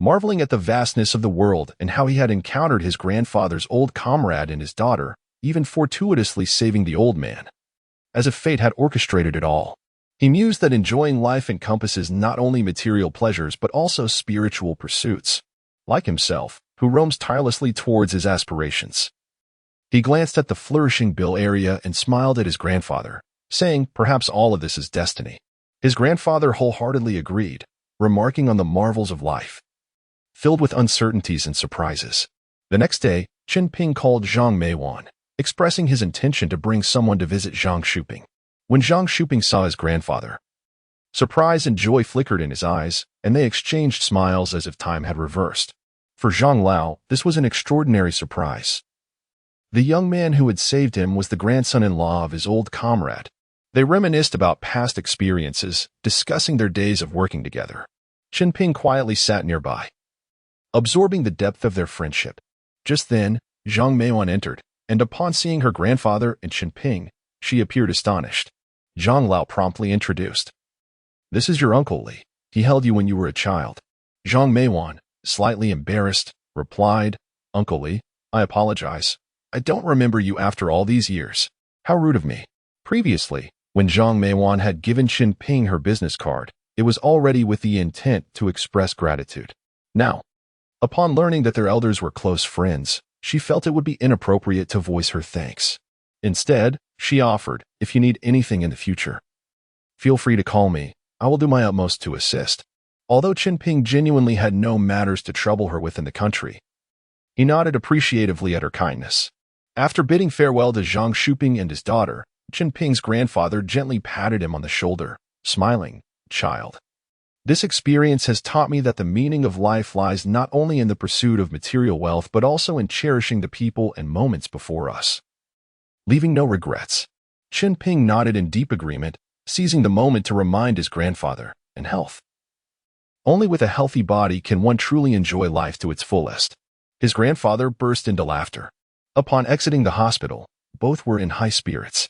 marveling at the vastness of the world and how he had encountered his grandfather's old comrade and his daughter, even fortuitously saving the old man, as if fate had orchestrated it all. He mused that enjoying life encompasses not only material pleasures but also spiritual pursuits, like himself, who roams tirelessly towards his aspirations. He glanced at the flourishing Bill area and smiled at his grandfather, saying, "Perhaps all of this is destiny." His grandfather wholeheartedly agreed, remarking on the marvels of life, filled with uncertainties and surprises. The next day, Chen Ping called Zhang Meiwan, expressing his intention to bring someone to visit Zhang Shuping. When Zhang Shuping saw his grandfather, surprise and joy flickered in his eyes, and they exchanged smiles as if time had reversed. For Zhang Lao, this was an extraordinary surprise. The young man who had saved him was the grandson-in-law of his old comrade. They reminisced about past experiences, discussing their days of working together. Chen Ping quietly sat nearby, absorbing the depth of their friendship. Just then, Zhang Meiwan entered, and upon seeing her grandfather and Chen Ping, she appeared astonished. Zhang Lao promptly introduced, "This is your Uncle Li. He held you when you were a child." Zhang Meiwan, slightly embarrassed, replied, "Uncle Li, I apologize. I don't remember you after all these years. How rude of me." Previously, when Zhang Meiwan had given Chen Ping her business card, it was already with the intent to express gratitude. Now, upon learning that their elders were close friends, she felt it would be inappropriate to voice her thanks. Instead, she offered, "If you need anything in the future, feel free to call me. I will do my utmost to assist." Although Chen Ping genuinely had no matters to trouble her with in the country, he nodded appreciatively at her kindness. After bidding farewell to Zhang Shuping and his daughter, Chen Ping's grandfather gently patted him on the shoulder, smiling, "Child, this experience has taught me that the meaning of life lies not only in the pursuit of material wealth but also in cherishing the people and moments before us, leaving no regrets." Chen Ping nodded in deep agreement, seizing the moment to remind his grandfather, "And health. Only with a healthy body can one truly enjoy life to its fullest." His grandfather burst into laughter. Upon exiting the hospital, both were in high spirits.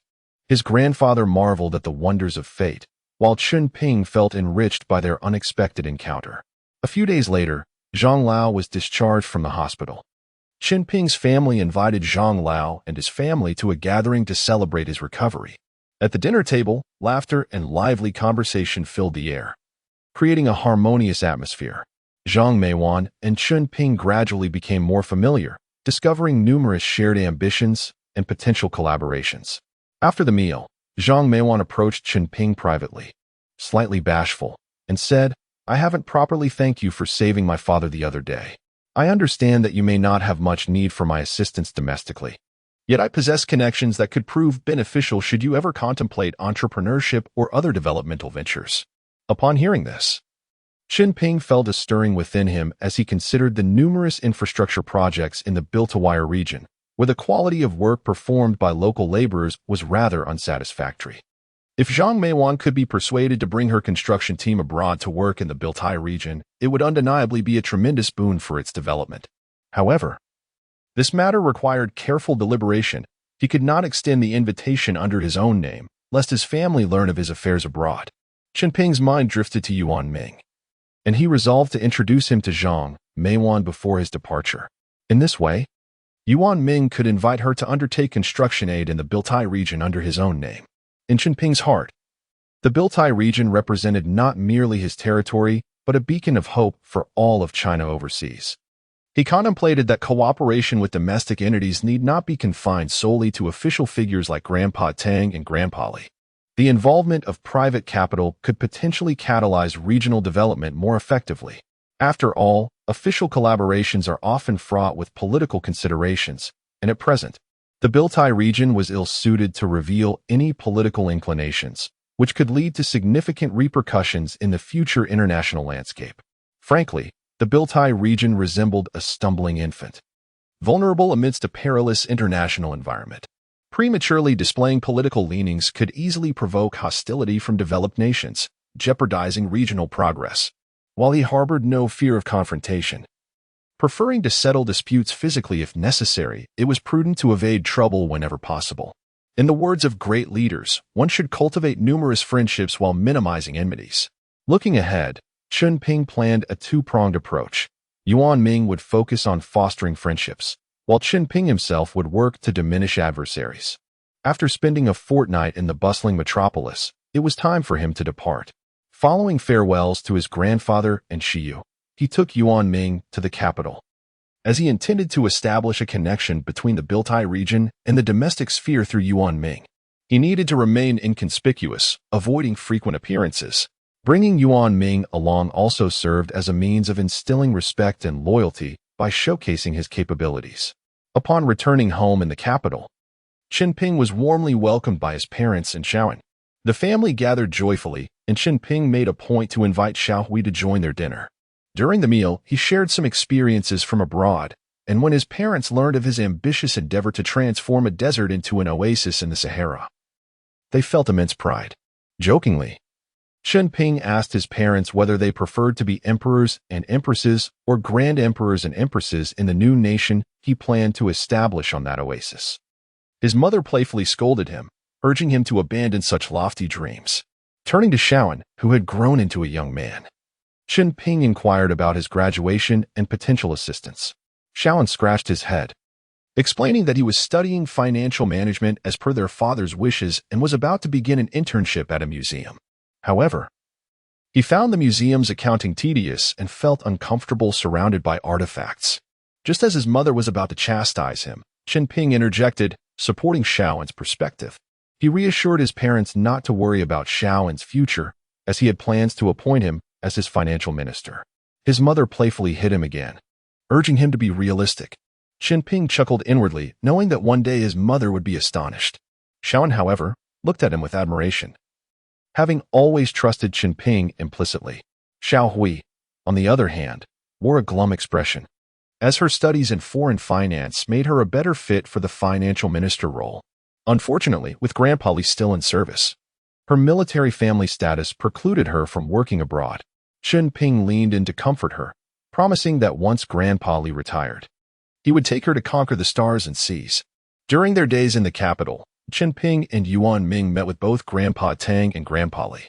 His grandfather marveled at the wonders of fate, while Chen Ping felt enriched by their unexpected encounter. A few days later, Zhang Lao was discharged from the hospital. Chen Ping's family invited Zhang Lao and his family to a gathering to celebrate his recovery. At the dinner table, laughter and lively conversation filled the air, creating a harmonious atmosphere. Zhang Meiwan and Chen Ping gradually became more familiar, discovering numerous shared ambitions and potential collaborations. After the meal, Zhang Meiwan approached Chen Ping privately, slightly bashful, and said, "I haven't properly thanked you for saving my father the other day. I understand that you may not have much need for my assistance domestically. Yet I possess connections that could prove beneficial should you ever contemplate entrepreneurship or other developmental ventures." Upon hearing this, Chen Ping felt a stirring within him as he considered the numerous infrastructure projects in the Built-to-Wire region, where the quality of work performed by local laborers was rather unsatisfactory. If Zhang Meiwan could be persuaded to bring her construction team abroad to work in the Built-High region, it would undeniably be a tremendous boon for its development. However, this matter required careful deliberation. He could not extend the invitation under his own name, lest his family learn of his affairs abroad. Chen Ping's mind drifted to Yuan Ming, and he resolved to introduce him to Zhang Meiwan before his departure. In this way, Yuan Ming could invite her to undertake construction aid in the Built-High region under his own name. In Chen Ping's heart, The Biltai region represented not merely his territory, but a beacon of hope for all of China overseas. He contemplated that cooperation with domestic entities need not be confined solely to official figures like Grandpa Tang and Grandpa Li. The involvement of private capital could potentially catalyze regional development more effectively. After all, official collaborations are often fraught with political considerations, and at present, the Biltai region was ill-suited to reveal any political inclinations, which could lead to significant repercussions in the future international landscape. Frankly, the Biltai region resembled a stumbling infant, vulnerable amidst a perilous international environment. Prematurely displaying political leanings could easily provoke hostility from developed nations, jeopardizing regional progress. While he harbored no fear of confrontation, preferring to settle disputes physically if necessary, it was prudent to evade trouble whenever possible. In the words of great leaders, one should cultivate numerous friendships while minimizing enmities. Looking ahead, Chunping planned a two-pronged approach. Yuan Ming would focus on fostering friendships, while Chen Ping himself would work to diminish adversaries. After spending a fortnight in the bustling metropolis, it was time for him to depart. Following farewells to his grandfather and Shiyu, he took Yuan Ming to the capital. As he intended to establish a connection between the Biltai region and the domestic sphere through Yuan Ming, he needed to remain inconspicuous, avoiding frequent appearances. Bringing Yuan Ming along also served as a means of instilling respect and loyalty by showcasing his capabilities. Upon returning home in the capital, Chen Ping was warmly welcomed by his parents and Xiaoan. The family gathered joyfully, and Chen Ping made a point to invite Xiaohui to join their dinner. During the meal, he shared some experiences from abroad, and when his parents learned of his ambitious endeavor to transform a desert into an oasis in the Sahara, they felt immense pride. Jokingly, Chen Ping asked his parents whether they preferred to be emperors and empresses or grand emperors and empresses in the new nation he planned to establish on that oasis. His mother playfully scolded him, urging him to abandon such lofty dreams. Turning to Xiaoan, who had grown into a young man, Chen Ping inquired about his graduation and potential assistance. Xiaoan scratched his head, explaining that he was studying financial management as per their father's wishes and was about to begin an internship at a museum. However, he found the museum's accounting tedious and felt uncomfortable surrounded by artifacts. Just as his mother was about to chastise him, Chen Ping interjected, supporting Xiaoan's perspective. He reassured his parents not to worry about Xiaoan's future, as he had plans to appoint him as his financial minister. His mother playfully hit him again, urging him to be realistic. Chen Ping chuckled inwardly, knowing that one day his mother would be astonished. Xiaoan, however, looked at him with admiration, having always trusted Chen Ping implicitly. Xiaohui, on the other hand, wore a glum expression, as her studies in foreign finance made her a better fit for the financial minister role. Unfortunately, with Grandpa Li still in service, her military family status precluded her from working abroad. Chen Ping leaned in to comfort her, promising that once Grandpa Li retired, he would take her to conquer the stars and seas. During their days in the capital, Chen Ping and Yuan Ming met with both Grandpa Tang and Grandpa Li.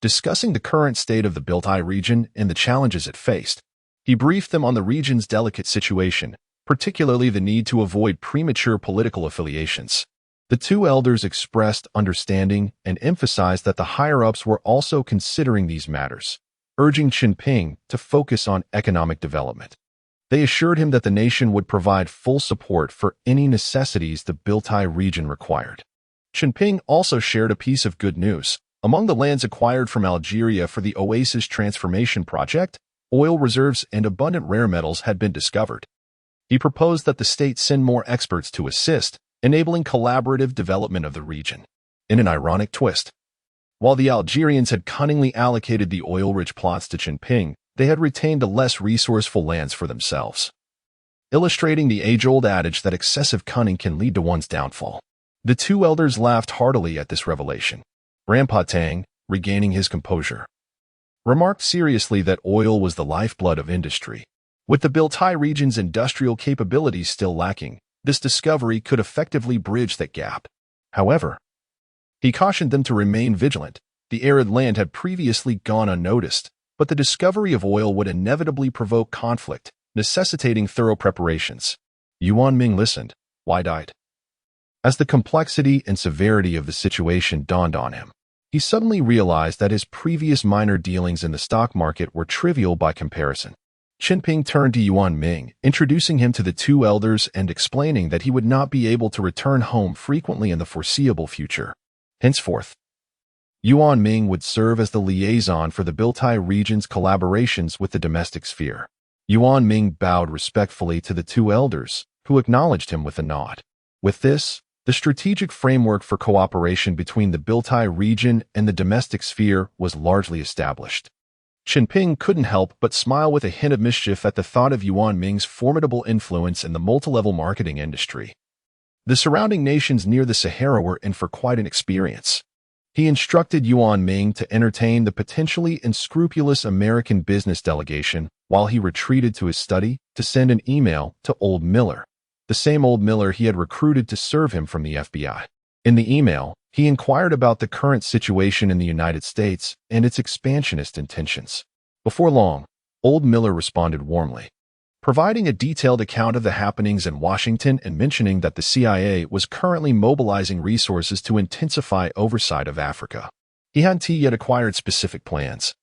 Discussing the current state of the Biltai region and the challenges it faced, he briefed them on the region's delicate situation, particularly the need to avoid premature political affiliations. The two elders expressed understanding and emphasized that the higher-ups were also considering these matters, urging Chen Ping to focus on economic development. They assured him that the nation would provide full support for any necessities the Biltai region required. Chen Ping also shared a piece of good news. Among the lands acquired from Algeria for the Oasis Transformation Project, oil reserves and abundant rare metals had been discovered. He proposed that the state send more experts to assist, enabling collaborative development of the region. In an ironic twist, while the Algerians had cunningly allocated the oil-rich plots to Chen Ping, they had retained the less resourceful lands for themselves, illustrating the age-old adage that excessive cunning can lead to one's downfall. The two elders laughed heartily at this revelation. Grandpa Tang, regaining his composure, remarked seriously that oil was the lifeblood of industry. With the Biltai region's industrial capabilities still lacking, this discovery could effectively bridge that gap. However, he cautioned them to remain vigilant. The arid land had previously gone unnoticed, but the discovery of oil would inevitably provoke conflict, necessitating thorough preparations. Yuan Ming listened, wide-eyed, as the complexity and severity of the situation dawned on him. He suddenly realized that his previous minor dealings in the stock market were trivial by comparison. Chen Ping turned to Yuan Ming, introducing him to the two elders and explaining that he would not be able to return home frequently in the foreseeable future. Henceforth, Yuan Ming would serve as the liaison for the Biltai region's collaborations with the domestic sphere. Yuan Ming bowed respectfully to the two elders, who acknowledged him with a nod. With this, the strategic framework for cooperation between the Biltai region and the domestic sphere was largely established. Chunping couldn't help but smile with a hint of mischief at the thought of Yuan Ming's formidable influence in the multilevel marketing industry. The surrounding nations near the Sahara were in for quite an experience. He instructed Yuan Ming to entertain the potentially unscrupulous American business delegation while he retreated to his study to send an email to Old Miller, the same Old Miller he had recruited to serve him from the FBI. In the email, he inquired about the current situation in the United States and its expansionist intentions. Before long, Old Miller responded warmly, providing a detailed account of the happenings in Washington and mentioning that the CIA was currently mobilizing resources to intensify oversight of Africa. He hadn't yet acquired specific plans,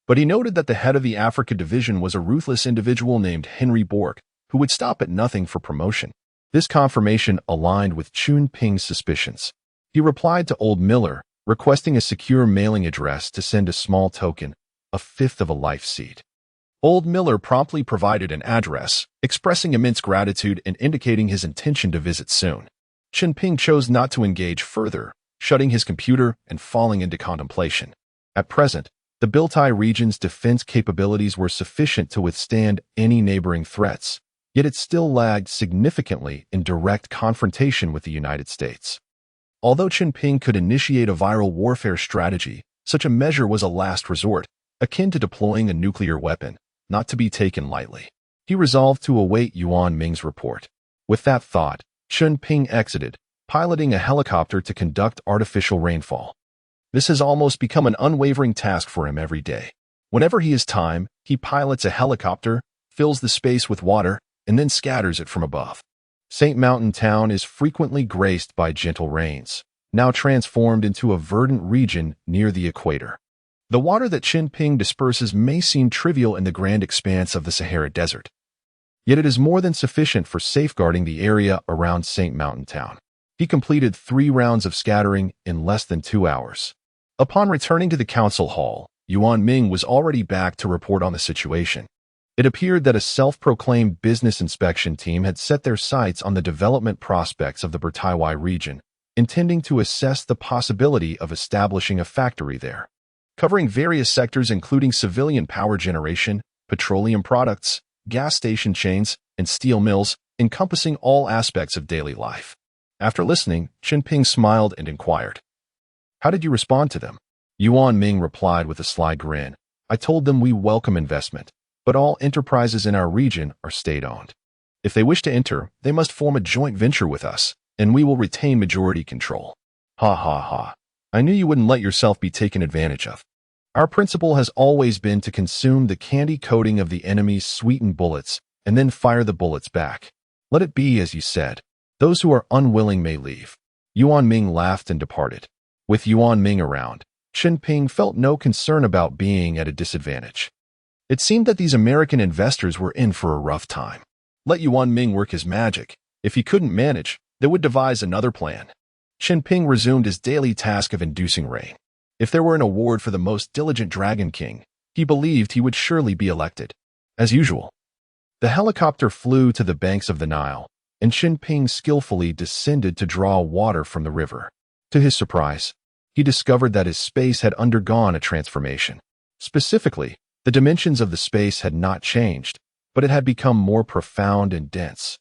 but he noted that the head of the Africa division was a ruthless individual named Henry Bork, who would stop at nothing for promotion. This confirmation aligned with Chunping's suspicions. He replied to Old Miller, requesting a secure mailing address to send a small token, a fifth of a life seed. Old Miller promptly provided an address, expressing immense gratitude and indicating his intention to visit soon. Chunping chose not to engage further, shutting his computer and falling into contemplation. At present, the Biltai region's defense capabilities were sufficient to withstand any neighboring threats, yet it still lagged significantly in direct confrontation with the United States. Although Chunping could initiate a viral warfare strategy, such a measure was a last resort, akin to deploying a nuclear weapon, not to be taken lightly. He resolved to await Yuan Ming's report. With that thought, Chunping exited, piloting a helicopter to conduct artificial rainfall. This has almost become an unwavering task for him every day. Whenever he has time, he pilots a helicopter, fills the space with water, and then scatters it from above. St. Mountain Town is frequently graced by gentle rains, now transformed into a verdant region near the equator. The water that Chunping disperses may seem trivial in the grand expanse of the Sahara Desert, yet it is more than sufficient for safeguarding the area around St. Mountain Town. He completed 3 rounds of scattering in less than 2 hours. Upon returning to the council hall, Yuan Ming was already back to report on the situation. It appeared that a self-proclaimed business inspection team had set their sights on the development prospects of the Bertaiwai region, intending to assess the possibility of establishing a factory there, covering various sectors including civilian power generation, petroleum products, gas station chains, and steel mills, encompassing all aspects of daily life. After listening, Chunping smiled and inquired, "How did you respond to them?" Yuan Ming replied with a sly grin, "I told them we welcome investment, but all enterprises in our region are state-owned. If they wish to enter, they must form a joint venture with us, and we will retain majority control." Ha ha ha. I knew you wouldn't let yourself be taken advantage of. Our principle has always been to consume the candy coating of the enemy's sweetened bullets and then fire the bullets back. Let it be as you said. Those who are unwilling may leave. Yuan Ming laughed and departed. With Yuan Ming around, Chunping felt no concern about being at a disadvantage. It seemed that these American investors were in for a rough time. Let Yuan Ming work his magic. If he couldn't manage, they would devise another plan. Chunping resumed his daily task of inducing rain. If there were an award for the most diligent Dragon King, he believed he would surely be elected. As usual, the helicopter flew to the banks of the Nile, and Chunping skillfully descended to draw water from the river. To his surprise, he discovered that his space had undergone a transformation. Specifically, the dimensions of the space had not changed, but it had become more profound and dense,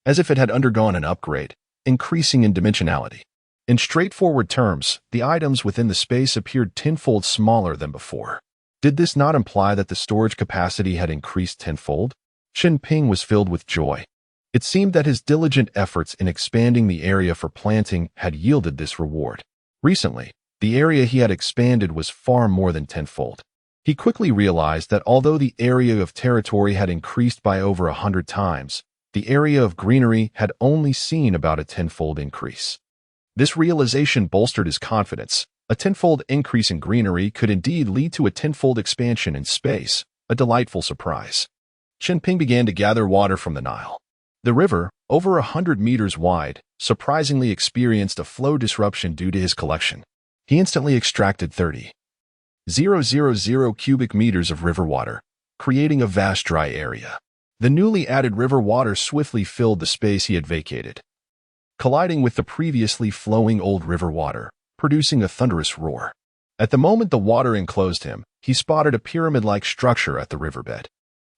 as if it had undergone an upgrade, increasing in dimensionality. In straightforward terms, the items within the space appeared tenfold smaller than before. Did this not imply that the storage capacity had increased tenfold? Chunping was filled with joy. It seemed that his diligent efforts in expanding the area for planting had yielded this reward. Recently, the area he had expanded was far more than tenfold. He quickly realized that although the area of territory had increased by over 100 times, the area of greenery had only seen about a tenfold increase. This realization bolstered his confidence, A tenfold increase in greenery could indeed lead to a tenfold expansion in space, a delightful surprise. Chen Ping began to gather water from the Nile. The river, over 100 meters wide, surprisingly experienced a flow disruption due to his collection. He instantly extracted 30,000 cubic meters of river water, creating a vast dry area. The newly added river water swiftly filled the space he had vacated, colliding with the previously flowing old river water, producing a thunderous roar. At the moment the water enclosed him, he spotted a pyramid-like structure at the riverbed.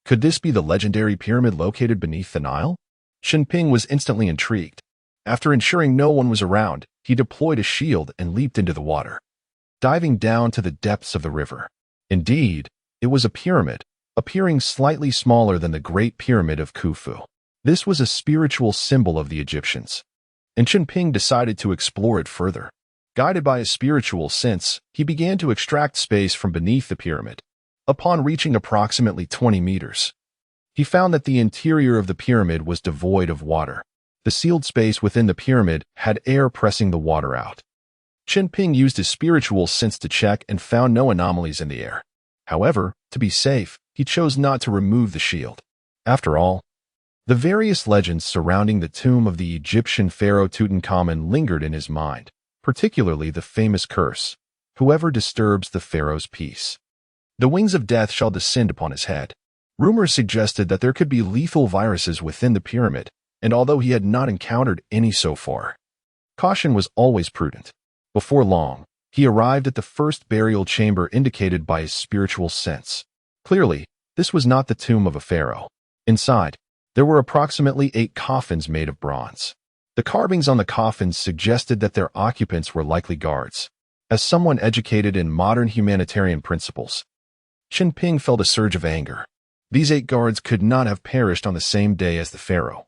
Could this be the legendary pyramid located beneath the Nile? Chen Ping was instantly intrigued. After ensuring no one was around, he deployed a shield and leaped into the water, diving down to the depths of the river. Indeed, it was a pyramid, appearing slightly smaller than the Great Pyramid of Khufu. This was a spiritual symbol of the Egyptians, and Chen Ping decided to explore it further. Guided by a spiritual sense, he began to extract space from beneath the pyramid. Upon reaching approximately 20 meters, he found that the interior of the pyramid was devoid of water. The sealed space within the pyramid had air pressing the water out. Chen Ping used his spiritual sense to check and found no anomalies in the air. However, to be safe, he chose not to remove the shield. After all, the various legends surrounding the tomb of the Egyptian pharaoh Tutankhamun lingered in his mind, particularly the famous curse, "Whoever disturbs the pharaoh's peace, the wings of death shall descend upon his head." Rumors suggested that there could be lethal viruses within the pyramid, and although he had not encountered any so far, caution was always prudent. Before long, he arrived at the first burial chamber indicated by his spiritual sense. Clearly, this was not the tomb of a pharaoh. Inside, there were approximately 8 coffins made of bronze. The carvings on the coffins suggested that their occupants were likely guards. As someone educated in modern humanitarian principles, Chen Ping felt a surge of anger. These 8 guards could not have perished on the same day as the pharaoh.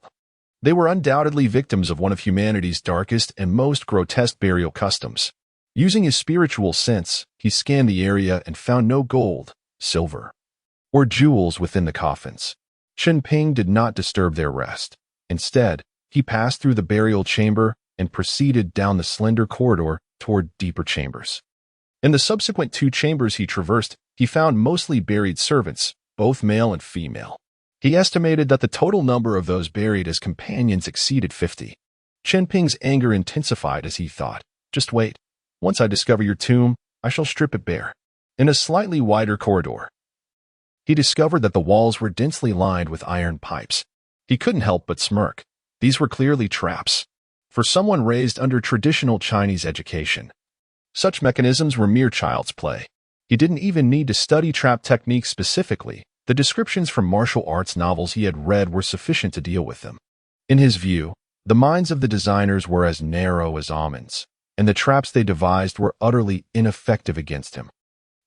They were undoubtedly victims of one of humanity's darkest and most grotesque burial customs. Using his spiritual sense, he scanned the area and found no gold, silver, or jewels within the coffins. Chen Ping did not disturb their rest. Instead, he passed through the burial chamber and proceeded down the slender corridor toward deeper chambers. In the subsequent 2 chambers he traversed, he found mostly buried servants, both male and female. He estimated that the total number of those buried as companions exceeded 50. Chen Ping's anger intensified as he thought, "Just wait. Once I discover your tomb, I shall strip it bare." In a slightly wider corridor, he discovered that the walls were densely lined with iron pipes. He couldn't help but smirk. These were clearly traps. For someone raised under traditional Chinese education, such mechanisms were mere child's play. He didn't even need to study trap techniques specifically. The descriptions from martial arts novels he had read were sufficient to deal with them. In his view, the minds of the designers were as narrow as almonds, and the traps they devised were utterly ineffective against him.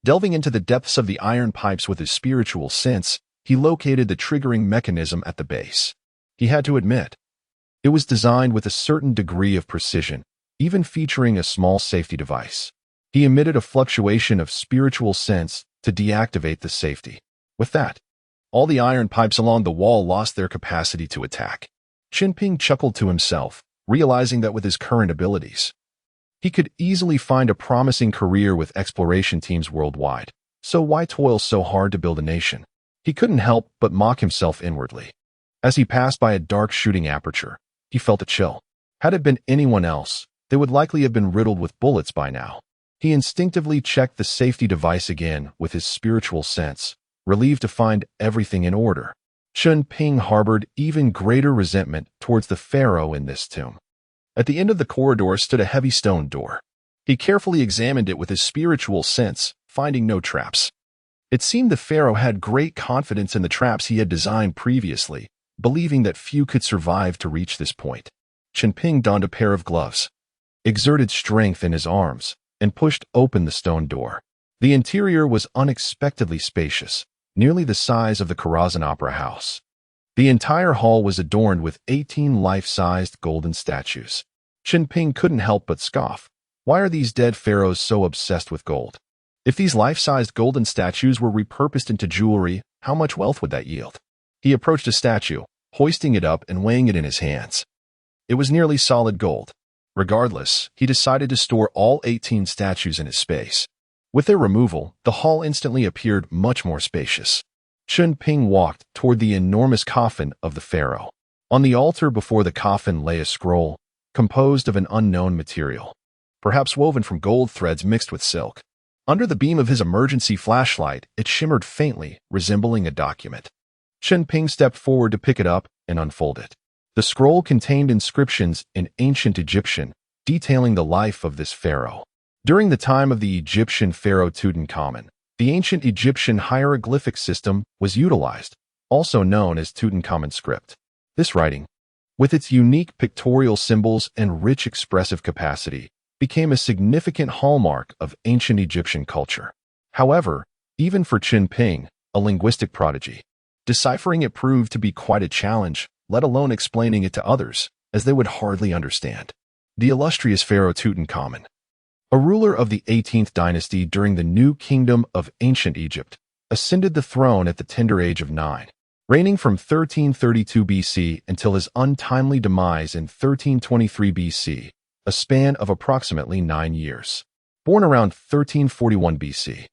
Delving into the depths of the iron pipes with his spiritual sense, he located the triggering mechanism at the base. He had to admit, it was designed with a certain degree of precision, even featuring a small safety device. He emitted a fluctuation of spiritual sense to deactivate the safety. With that, all the iron pipes along the wall lost their capacity to attack. Chen Ping chuckled to himself, realizing that with his current abilities, he could easily find a promising career with exploration teams worldwide. So why toil so hard to build a nation? He couldn't help but mock himself inwardly. As he passed by a dark shooting aperture, he felt a chill. Had it been anyone else, they would likely have been riddled with bullets by now. He instinctively checked the safety device again with his spiritual sense, relieved to find everything in order. Chen Ping harbored even greater resentment towards the pharaoh in this tomb. At the end of the corridor stood a heavy stone door. He carefully examined it with his spiritual sense, finding no traps. It seemed the pharaoh had great confidence in the traps he had designed previously, believing that few could survive to reach this point. Chen Ping donned a pair of gloves, exerted strength in his arms, and pushed open the stone door. The interior was unexpectedly spacious, nearly the size of the Khorasan Opera House. The entire hall was adorned with 18 life-sized golden statues. Chen Ping couldn't help but scoff. Why are these dead pharaohs so obsessed with gold? If these life-sized golden statues were repurposed into jewelry, how much wealth would that yield? He approached a statue, hoisting it up and weighing it in his hands. It was nearly solid gold. Regardless, he decided to store all 18 statues in his space. With their removal, the hall instantly appeared much more spacious. Chen Ping walked toward the enormous coffin of the pharaoh. On the altar before the coffin lay a scroll, composed of an unknown material, perhaps woven from gold threads mixed with silk. Under the beam of his emergency flashlight, it shimmered faintly, resembling a document. Chen Ping stepped forward to pick it up and unfold it. The scroll contained inscriptions in ancient Egyptian, detailing the life of this pharaoh. During the time of the Egyptian pharaoh Tutankhamun, the ancient Egyptian hieroglyphic system was utilized, also known as Tutankhamun script. This writing, with its unique pictorial symbols and rich expressive capacity, became a significant hallmark of ancient Egyptian culture. However, even for Chen Ping, a linguistic prodigy, deciphering it proved to be quite a challenge, let alone explaining it to others, as they would hardly understand. The illustrious pharaoh Tutankhamun, a ruler of the 18th dynasty during the New Kingdom of Ancient Egypt, ascended the throne at the tender age of 9, reigning from 1332 BC until his untimely demise in 1323 BC, a span of approximately 9 years. Born around 1341 BC,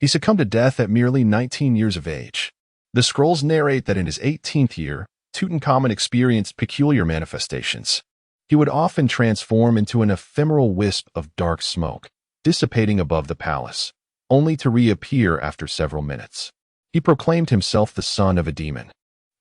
he succumbed to death at merely 19 years of age. The scrolls narrate that in his 18th year, Tutankhamun experienced peculiar manifestations. He would often transform into an ephemeral wisp of dark smoke, dissipating above the palace, only to reappear after several minutes. He proclaimed himself the son of a demon,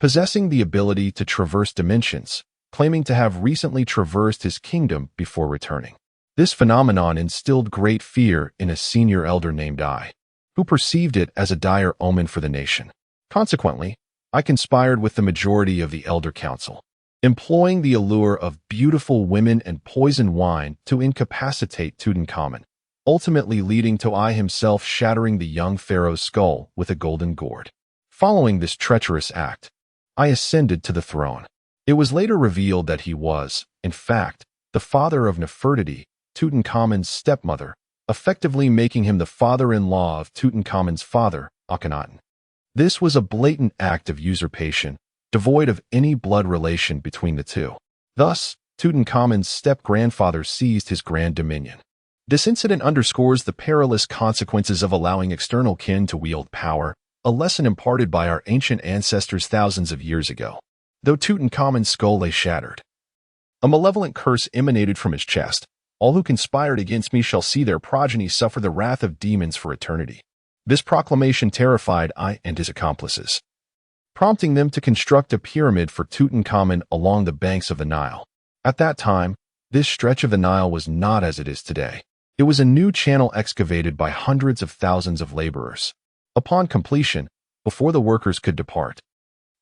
possessing the ability to traverse dimensions, claiming to have recently traversed his kingdom before returning. This phenomenon instilled great fear in a senior elder named I, who perceived it as a dire omen for the nation. Consequently, I conspired with the majority of the elder council, employing the allure of beautiful women and poison wine to incapacitate Tutankhamun, ultimately leading to I himself shattering the young pharaoh's skull with a golden gourd. Following this treacherous act, I ascended to the throne. It was later revealed that he was, in fact, the father of Nefertiti, Tutankhamun's stepmother, effectively making him the father-in-law of Tutankhamun's father, Akhenaten. This was a blatant act of usurpation, devoid of any blood relation between the two. Thus, Tutankhamun's step-grandfather seized his grand dominion. This incident underscores the perilous consequences of allowing external kin to wield power, a lesson imparted by our ancient ancestors thousands of years ago. Though Tutankhamun's skull lay shattered, a malevolent curse emanated from his chest. All who conspired against me shall see their progeny suffer the wrath of demons for eternity. This proclamation terrified I and his accomplices, prompting them to construct a pyramid for Tutankhamun along the banks of the Nile. At that time, this stretch of the Nile was not as it is today. It was a new channel excavated by hundreds of thousands of laborers. Upon completion, before the workers could depart,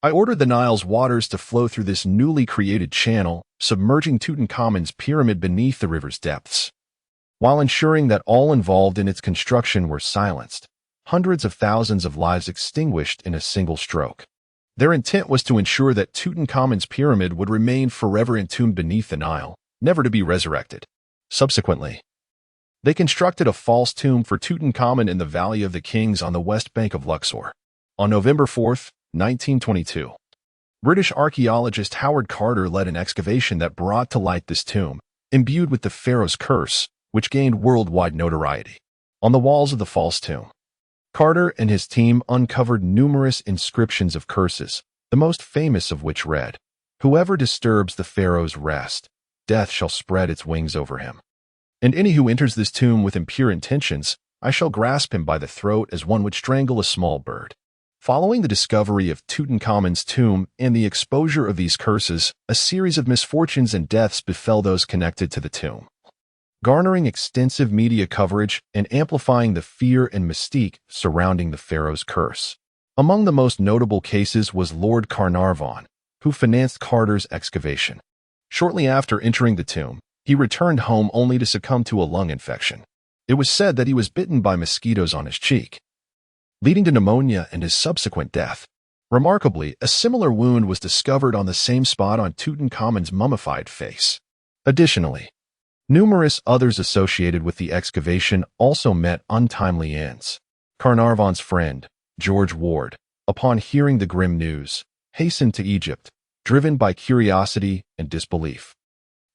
I ordered the Nile's waters to flow through this newly created channel, submerging Tutankhamun's pyramid beneath the river's depths. While ensuring that all involved in its construction were silenced, hundreds of thousands of lives extinguished in a single stroke. Their intent was to ensure that Tutankhamun's pyramid would remain forever entombed beneath the Nile, never to be resurrected. Subsequently, they constructed a false tomb for Tutankhamun in the Valley of the Kings on the west bank of Luxor. On November 4, 1922, British archaeologist Howard Carter led an excavation that brought to light this tomb, imbued with the pharaoh's curse, which gained worldwide notoriety. On the walls of the false tomb, Carter and his team uncovered numerous inscriptions of curses, the most famous of which read, "Whoever disturbs the pharaoh's rest, death shall spread its wings over him. And any who enters this tomb with impure intentions, I shall grasp him by the throat as one would strangle a small bird." Following the discovery of Tutankhamun's tomb and the exposure of these curses, a series of misfortunes and deaths befell those connected to the tomb, garnering extensive media coverage and amplifying the fear and mystique surrounding the pharaoh's curse. Among the most notable cases was Lord Carnarvon, who financed Carter's excavation. Shortly after entering the tomb, he returned home only to succumb to a lung infection. It was said that he was bitten by mosquitoes on his cheek, leading to pneumonia and his subsequent death. Remarkably, a similar wound was discovered on the same spot on Tutankhamun's mummified face. Additionally, numerous others associated with the excavation also met untimely ends. Carnarvon's friend, George Ward, upon hearing the grim news, hastened to Egypt, driven by curiosity and disbelief.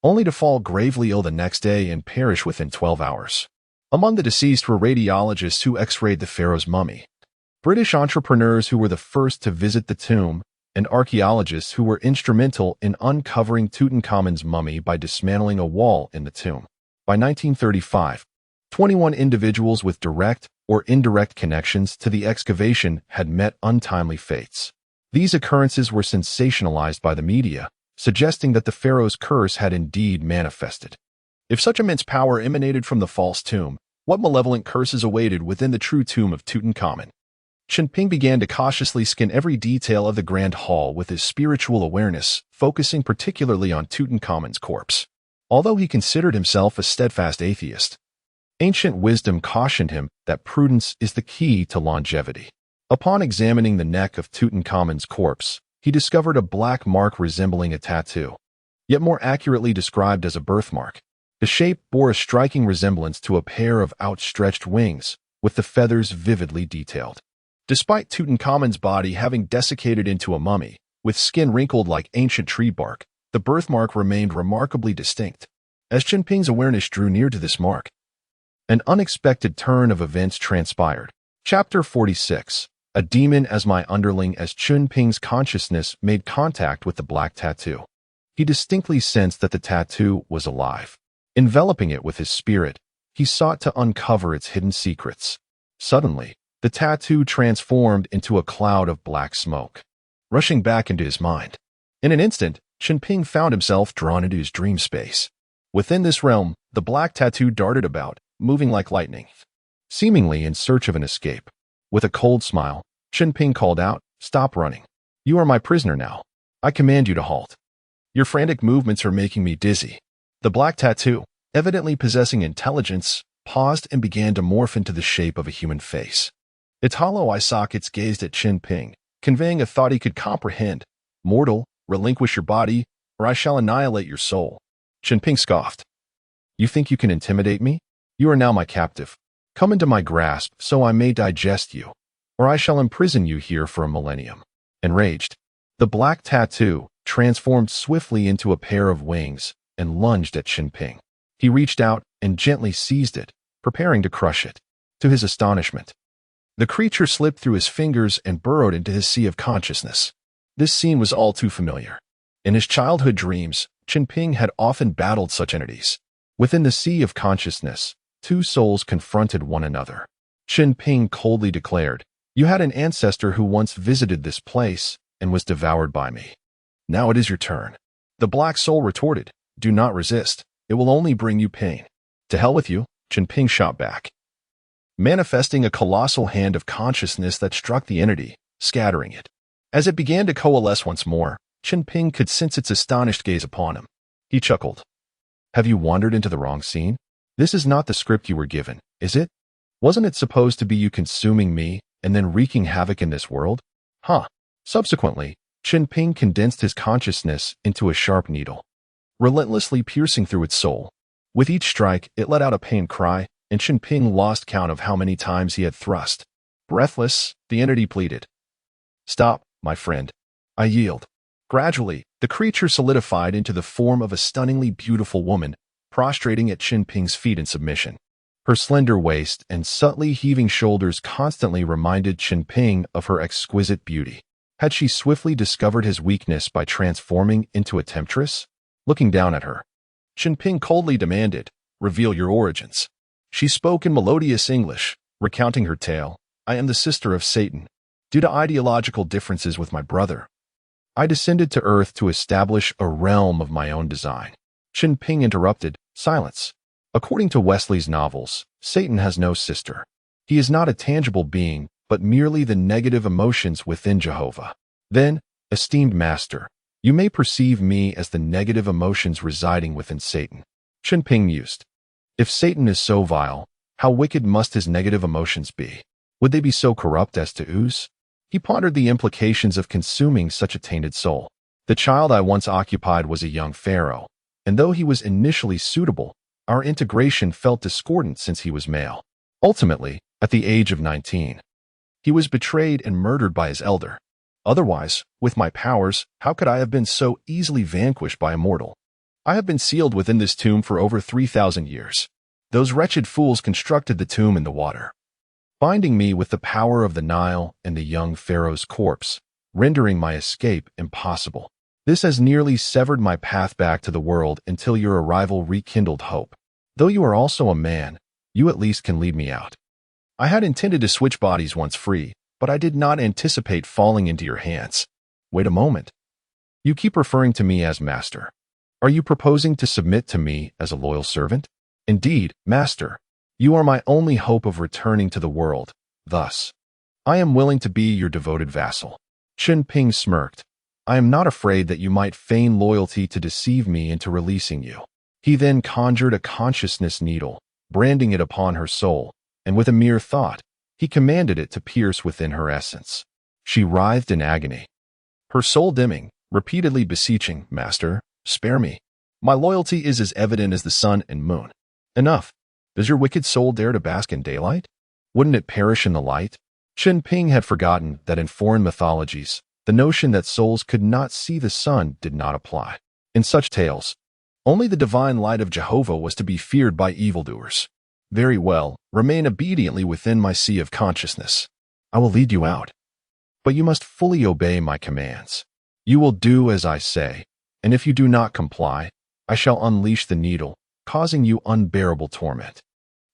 only to fall gravely ill the next day and perish within 12 hours. Among the deceased were radiologists who x-rayed the pharaoh's mummy, British entrepreneurs who were the first to visit the tomb, and archaeologists who were instrumental in uncovering Tutankhamun's mummy by dismantling a wall in the tomb. By 1935, 21 individuals with direct or indirect connections to the excavation had met untimely fates. These occurrences were sensationalized by the media, suggesting that the pharaoh's curse had indeed manifested. If such immense power emanated from the false tomb, what malevolent curses awaited within the true tomb of Tutankhamun? Chen Ping began to cautiously scan every detail of the grand hall with his spiritual awareness, focusing particularly on Tutankhamun's corpse. Although he considered himself a steadfast atheist, ancient wisdom cautioned him that prudence is the key to longevity. Upon examining the neck of Tutankhamun's corpse, he discovered a black mark resembling a tattoo, yet more accurately described as a birthmark. The shape bore a striking resemblance to a pair of outstretched wings, with the feathers vividly detailed. Despite Tutankhamun's body having desiccated into a mummy, with skin wrinkled like ancient tree bark, the birthmark remained remarkably distinct. As Chen Ping's awareness drew near to this mark, an unexpected turn of events transpired. Chapter 46. A demon as my underling. As Chen Ping's consciousness made contact with the black tattoo, he distinctly sensed that the tattoo was alive. Enveloping it with his spirit, he sought to uncover its hidden secrets. Suddenly, the tattoo transformed into a cloud of black smoke, rushing back into his mind. In an instant, Chen Ping found himself drawn into his dream space. Within this realm, the black tattoo darted about, moving like lightning, seemingly in search of an escape. With a cold smile, Chen Ping called out, "Stop running. You are my prisoner now. I command you to halt. Your frantic movements are making me dizzy." The black tattoo, evidently possessing intelligence, paused and began to morph into the shape of a human face. Its hollow eye sockets gazed at Chen Ping, conveying a thought he could comprehend. "Mortal, relinquish your body, or I shall annihilate your soul." Chen Ping scoffed. "You think you can intimidate me? You are now my captive. Come into my grasp so I may digest you, or I shall imprison you here for a millennium." Enraged, the black tattoo transformed swiftly into a pair of wings and lunged at Chen Ping. He reached out and gently seized it, preparing to crush it. To his astonishment, the creature slipped through his fingers and burrowed into his sea of consciousness. This scene was all too familiar. In his childhood dreams, Chen Ping had often battled such entities. Within the sea of consciousness, two souls confronted one another. Chen Ping coldly declared, "You had an ancestor who once visited this place and was devoured by me. Now it is your turn." The black soul retorted, "Do not resist. It will only bring you pain." "To hell with you," Chen Ping shot back, manifesting a colossal hand of consciousness that struck the entity, scattering it. As it began to coalesce once more, Chen Ping could sense its astonished gaze upon him. He chuckled. "Have you wandered into the wrong scene? This is not the script you were given, is it? Wasn't it supposed to be you consuming me and then wreaking havoc in this world? Huh." Subsequently, Chen Ping condensed his consciousness into a sharp needle, relentlessly piercing through its soul. With each strike, it let out a pained cry, and Chen Ping lost count of how many times he had thrust. Breathless, the entity pleaded, "Stop, my friend. I yield." Gradually, the creature solidified into the form of a stunningly beautiful woman, prostrating at Chen Ping's feet in submission. Her slender waist and subtly heaving shoulders constantly reminded Chen Ping of her exquisite beauty. Had she swiftly discovered his weakness by transforming into a temptress? Looking down at her, Chen Ping coldly demanded, "Reveal your origins." She spoke in melodious English, recounting her tale. "I am the sister of Satan. Due to ideological differences with my brother, I descended to Earth to establish a realm of my own design." Chen Ping interrupted, "Silence. According to Wesley's novels, Satan has no sister. He is not a tangible being, but merely the negative emotions within Jehovah. Then, esteemed master, you may perceive me as the negative emotions residing within Satan." Chen Ping mused. If Satan is so vile, how wicked must his negative emotions be? Would they be so corrupt as to ooze? He pondered the implications of consuming such a tainted soul. "The child I once occupied was a young pharaoh, and though he was initially suitable, our integration felt discordant since he was male. Ultimately, at the age of 19, he was betrayed and murdered by his elder. Otherwise, with my powers, how could I have been so easily vanquished by a mortal? I have been sealed within this tomb for over 3,000 years. Those wretched fools constructed the tomb in the water, binding me with the power of the Nile and the young pharaoh's corpse, rendering my escape impossible. This has nearly severed my path back to the world until your arrival rekindled hope. Though you are also a man, you at least can lead me out. I had intended to switch bodies once free, but I did not anticipate falling into your hands. Wait a moment. You keep referring to me as master. Are you proposing to submit to me as a loyal servant? Indeed, master. You are my only hope of returning to the world. Thus, I am willing to be your devoted vassal. Chen Ping smirked. I am not afraid that you might feign loyalty to deceive me into releasing you. He then conjured a consciousness needle, branding it upon her soul, and with a mere thought, he commanded it to pierce within her essence. She writhed in agony, her soul dimming, repeatedly beseeching, Master, spare me. My loyalty is as evident as the sun and moon. Enough. Does your wicked soul dare to bask in daylight? Wouldn't it perish in the light? Chen Ping had forgotten that in foreign mythologies, the notion that souls could not see the sun did not apply. In such tales, only the divine light of Jehovah was to be feared by evildoers. Very well, remain obediently within my sea of consciousness. I will lead you out. But you must fully obey my commands. You will do as I say, and if you do not comply, I shall unleash the needle, causing you unbearable torment.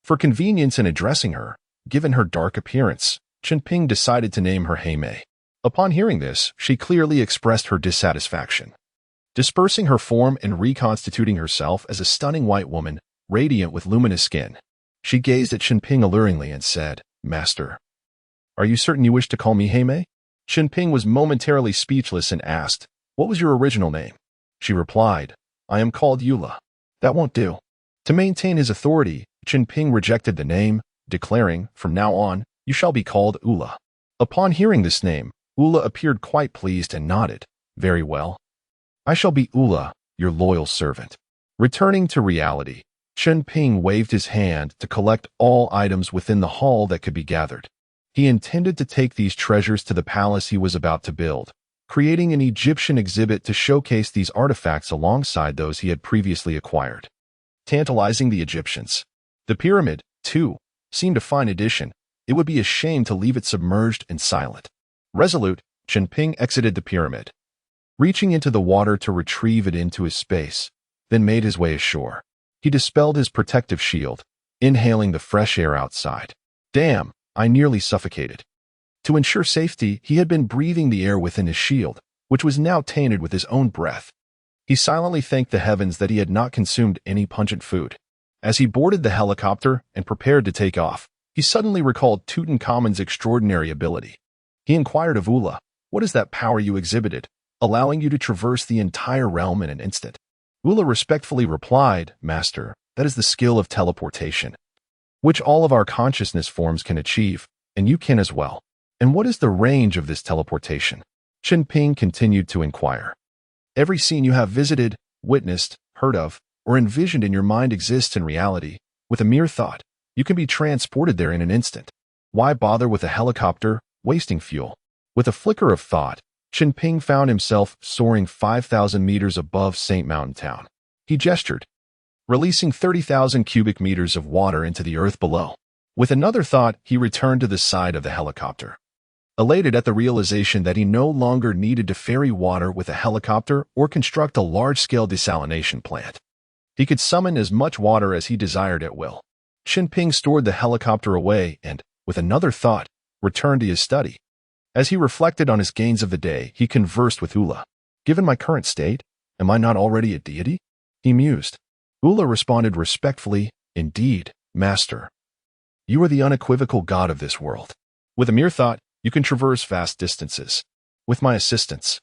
For convenience in addressing her, given her dark appearance, Chunping decided to name her Heimei. Upon hearing this, she clearly expressed her dissatisfaction. Dispersing her form and reconstituting herself as a stunning white woman, radiant with luminous skin, she gazed at Chunping alluringly and said, Master, are you certain you wish to call me Heimei? Chunping was momentarily speechless and asked, What was your original name? She replied, I am called Eula. That won't do. To maintain his authority, Chunping rejected the name, declaring, From now on, you shall be called Ula. Upon hearing this name, Ula appeared quite pleased and nodded. Very well. I shall be Ula, your loyal servant. Returning to reality, Chunping waved his hand to collect all items within the hall that could be gathered. He intended to take these treasures to the palace he was about to build, creating an Egyptian exhibit to showcase these artifacts alongside those he had previously acquired. Tantalizing the Egyptians. The pyramid, too, seemed a fine addition. It would be a shame to leave it submerged and silent. Resolute, Chunping exited the pyramid, reaching into the water to retrieve it into his space, then made his way ashore. He dispelled his protective shield, inhaling the fresh air outside. Damn, I nearly suffocated. To ensure safety, he had been breathing the air within his shield, which was now tainted with his own breath. He silently thanked the heavens that he had not consumed any pungent food. As he boarded the helicopter and prepared to take off, he suddenly recalled Tutankhamun's extraordinary ability. He inquired of Ula, What is that power you exhibited, allowing you to traverse the entire realm in an instant? Ula respectfully replied, Master, that is the skill of teleportation, which all of our consciousness forms can achieve, and you can as well. And what is the range of this teleportation? Chunping continued to inquire. Every scene you have visited, witnessed, heard of, or envisioned in your mind exists in reality. With a mere thought, you can be transported there in an instant. Why bother with a helicopter, wasting fuel? With a flicker of thought, Chunping found himself soaring 5,000 meters above St. Mountain Town. He gestured, releasing 30,000 cubic meters of water into the earth below. With another thought, he returned to the side of the helicopter, elated at the realization that he no longer needed to ferry water with a helicopter or construct a large-scale desalination plant. He could summon as much water as he desired at will. Chunping stored the helicopter away and, with another thought, returned to his study. As he reflected on his gains of the day, he conversed with Ula. Given my current state, am I not already a deity? He mused. Ula responded respectfully, Indeed, Master. You are the unequivocal god of this world. With a mere thought, you can traverse vast distances. With my assistance,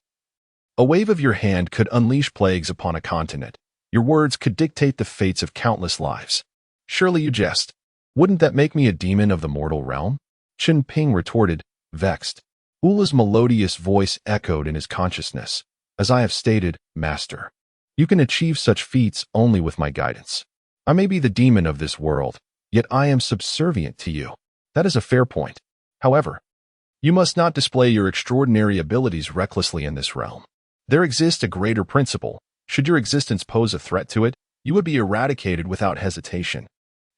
a wave of your hand could unleash plagues upon a continent. Your words could dictate the fates of countless lives. Surely you jest. Wouldn't that make me a demon of the mortal realm? Chunping retorted, vexed. Ula's melodious voice echoed in his consciousness. As I have stated, Master, you can achieve such feats only with my guidance. I may be the demon of this world, yet I am subservient to you. That is a fair point. However, you must not display your extraordinary abilities recklessly in this realm. There exists a greater principle. Should your existence pose a threat to it, you would be eradicated without hesitation.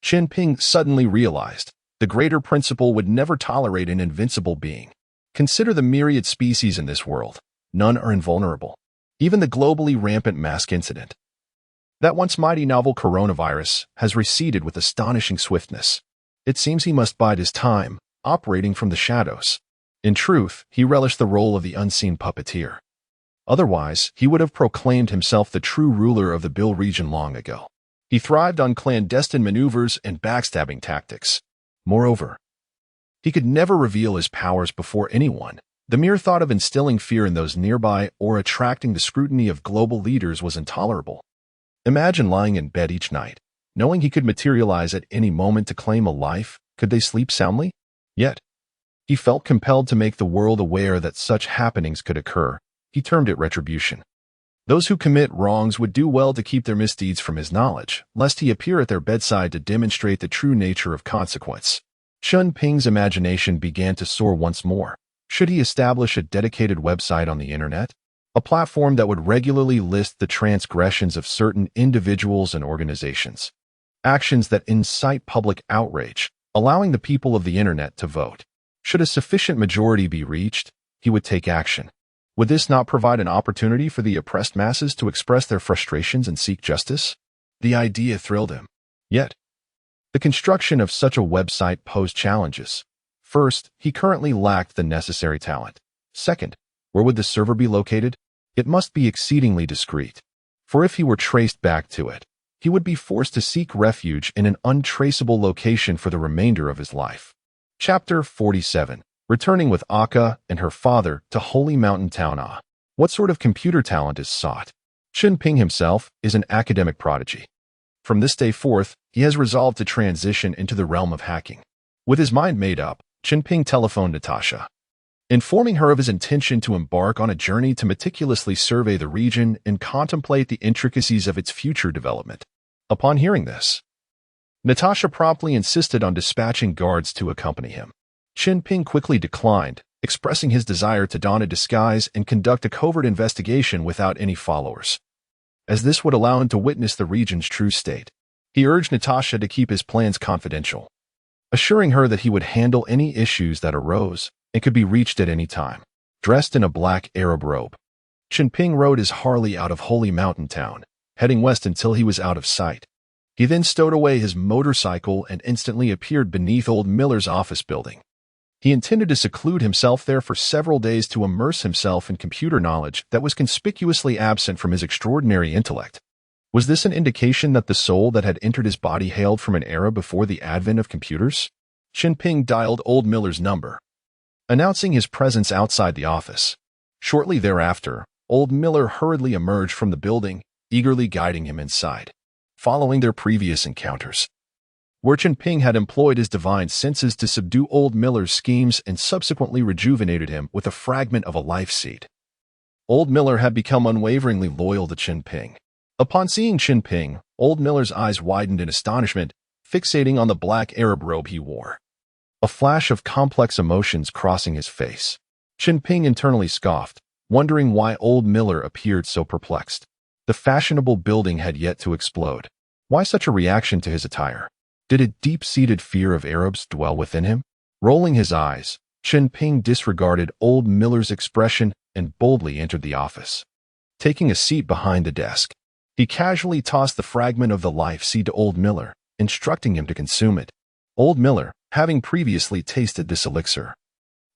Chen Ping suddenly realized the greater principle would never tolerate an invincible being. Consider the myriad species in this world. None are invulnerable. Even the globally rampant mask incident. That once mighty novel coronavirus has receded with astonishing swiftness. It seems he must bide his time, operating from the shadows. In truth, he relished the role of the unseen puppeteer. Otherwise, he would have proclaimed himself the true ruler of the Bill region long ago. He thrived on clandestine maneuvers and backstabbing tactics. Moreover, he could never reveal his powers before anyone. The mere thought of instilling fear in those nearby or attracting the scrutiny of global leaders was intolerable. Imagine lying in bed each night, knowing he could materialize at any moment to claim a life. Could they sleep soundly? Yet, he felt compelled to make the world aware that such happenings could occur. He termed it retribution. Those who commit wrongs would do well to keep their misdeeds from his knowledge, lest he appear at their bedside to demonstrate the true nature of consequence. Chunping's imagination began to soar once more. Should he establish a dedicated website on the internet? A platform that would regularly list the transgressions of certain individuals and organizations. Actions that incite public outrage, allowing the people of the internet to vote. Should a sufficient majority be reached, he would take action. Would this not provide an opportunity for the oppressed masses to express their frustrations and seek justice? The idea thrilled him. Yet, the construction of such a website posed challenges. First, he currently lacked the necessary talent. Second, where would the server be located? It must be exceedingly discreet. For if he were traced back to it, he would be forced to seek refuge in an untraceable location for the remainder of his life. Chapter 47. Returning with Akka and her father to Holy Mountain Town. What sort of computer talent is sought? Chen Ping himself is an academic prodigy. From this day forth, he has resolved to transition into the realm of hacking. With his mind made up, Chen Ping telephoned Natasha, informing her of his intention to embark on a journey to meticulously survey the region and contemplate the intricacies of its future development. Upon hearing this, Natasha promptly insisted on dispatching guards to accompany him. Chen Ping quickly declined, expressing his desire to don a disguise and conduct a covert investigation without any followers, as this would allow him to witness the region's true state. He urged Natasha to keep his plans confidential, assuring her that he would handle any issues that arose and could be reached at any time. Dressed in a black Arab robe, Chen Ping rode his Harley out of Holy Mountain Town, heading west until he was out of sight. He then stowed away his motorcycle and instantly appeared beneath Old Miller's office building. He intended to seclude himself there for several days to immerse himself in computer knowledge that was conspicuously absent from his extraordinary intellect. Was this an indication that the soul that had entered his body hailed from an era before the advent of computers? Chen Ping dialed Old Miller's number, announcing his presence outside the office. Shortly thereafter, Old Miller hurriedly emerged from the building, eagerly guiding him inside. Following their previous encounters, where Chen Ping had employed his divine senses to subdue Old Miller's schemes and subsequently rejuvenated him with a fragment of a life seed, Old Miller had become unwaveringly loyal to Chen Ping. Upon seeing Chen Ping, Old Miller's eyes widened in astonishment, fixating on the black Arab robe he wore. A flash of complex emotions crossing his face. Chen Ping internally scoffed, wondering why Old Miller appeared so perplexed. The fashionable building had yet to explode. Why such a reaction to his attire? Did a deep-seated fear of Arabs dwell within him? Rolling his eyes, Chen Ping disregarded Old Miller's expression and boldly entered the office. Taking a seat behind the desk, he casually tossed the fragment of the life seed to Old Miller, instructing him to consume it. Old Miller, having previously tasted this elixir,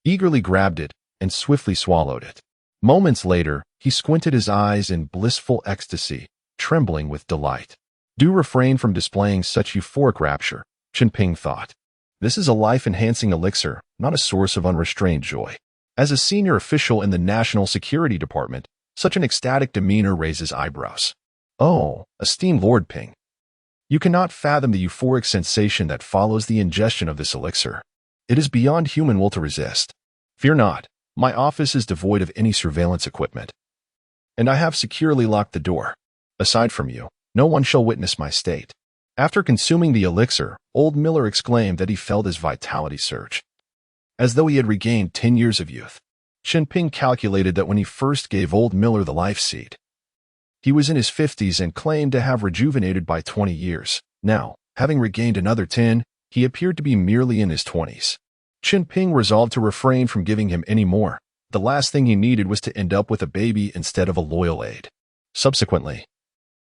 eagerly grabbed it and swiftly swallowed it. Moments later, he squinted his eyes in blissful ecstasy, trembling with delight. Do refrain from displaying such euphoric rapture, Chen Ping thought. This is a life-enhancing elixir, not a source of unrestrained joy. As a senior official in the National Security Department, such an ecstatic demeanor raises eyebrows. Oh, esteemed Lord Ping, you cannot fathom the euphoric sensation that follows the ingestion of this elixir. It is beyond human will to resist. Fear not, my office is devoid of any surveillance equipment, and I have securely locked the door. Aside from you, no one shall witness my state. After consuming the elixir, Old Miller exclaimed that he felt his vitality surge, as though he had regained 10 years of youth. Chen Ping calculated that when he first gave Old Miller the life seed, He was in his 50s and claimed to have rejuvenated by 20 years. Now, having regained another 10, he appeared to be merely in his 20s. Chen Ping resolved to refrain from giving him any more. The last thing he needed was to end up with a baby instead of a loyal aide. Subsequently,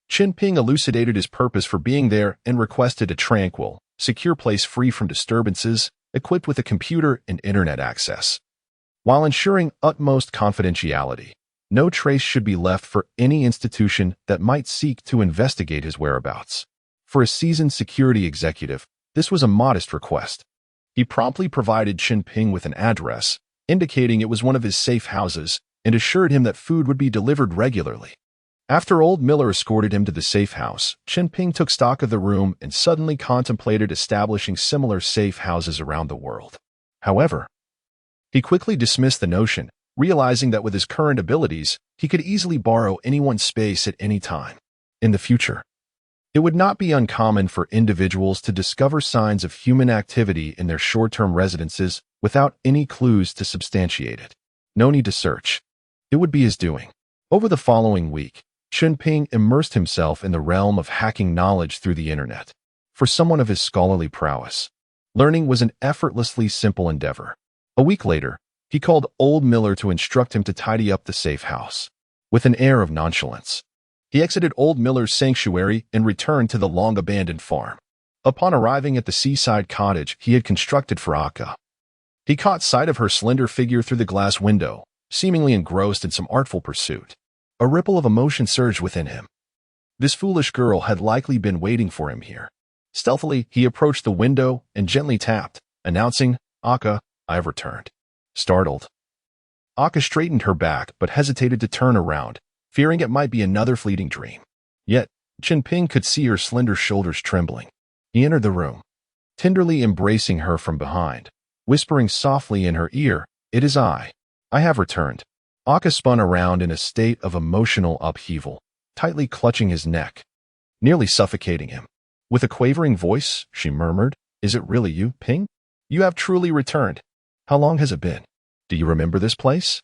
Chen Ping elucidated his purpose for being there and requested a tranquil, secure place free from disturbances, equipped with a computer and internet access. While ensuring utmost confidentiality, no trace should be left for any institution that might seek to investigate his whereabouts. For a seasoned security executive, this was a modest request. He promptly provided Chen Ping with an address, indicating it was one of his safe houses, and assured him that food would be delivered regularly. After old Miller escorted him to the safe house, Chen Ping took stock of the room and suddenly contemplated establishing similar safe houses around the world. However, he quickly dismissed the notion, realizing that with his current abilities, he could easily borrow anyone's space at any time. In the future, it would not be uncommon for individuals to discover signs of human activity in their short-term residences without any clues to substantiate it. No need to search. It would be his doing. Over the following week, Chen Ping immersed himself in the realm of hacking knowledge through the internet. For someone of his scholarly prowess, learning was an effortlessly simple endeavor. A week later, he called old Miller to instruct him to tidy up the safe house. With an air of nonchalance, he exited old Miller's sanctuary and returned to the long-abandoned farm. Upon arriving at the seaside cottage he had constructed for Akka, he caught sight of her slender figure through the glass window, seemingly engrossed in some artful pursuit. A ripple of emotion surged within him. This foolish girl had likely been waiting for him here. Stealthily, he approached the window and gently tapped, announcing, "Akka, I have returned." Startled, Akka straightened her back but hesitated to turn around, fearing it might be another fleeting dream. Yet, Chen Ping could see her slender shoulders trembling. He entered the room, tenderly embracing her from behind, whispering softly in her ear, "It is I. I have returned." Akka spun around in a state of emotional upheaval, tightly clutching his neck, nearly suffocating him. With a quavering voice, she murmured, "Is it really you, Ping? You have truly returned. How long has it been? Do you remember this place?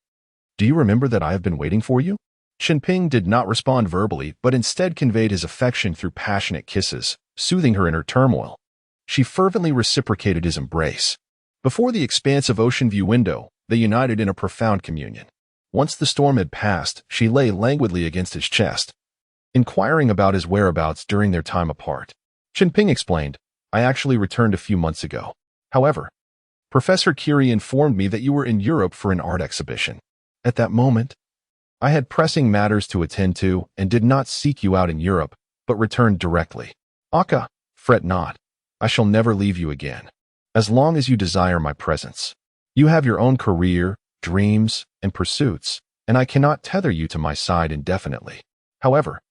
Do you remember that I have been waiting for you?" Chen Ping did not respond verbally, but instead conveyed his affection through passionate kisses, soothing her in her turmoil. She fervently reciprocated his embrace. Before the expansive ocean view window, they united in a profound communion. Once the storm had passed, she lay languidly against his chest, inquiring about his whereabouts during their time apart. Chen Ping explained, "I actually returned a few months ago. However, Professor Curie informed me that you were in Europe for an art exhibition. At that moment, I had pressing matters to attend to and did not seek you out in Europe, but returned directly. Akka, fret not. I shall never leave you again, as long as you desire my presence. You have your own career, dreams, and pursuits, and I cannot tether you to my side indefinitely. However,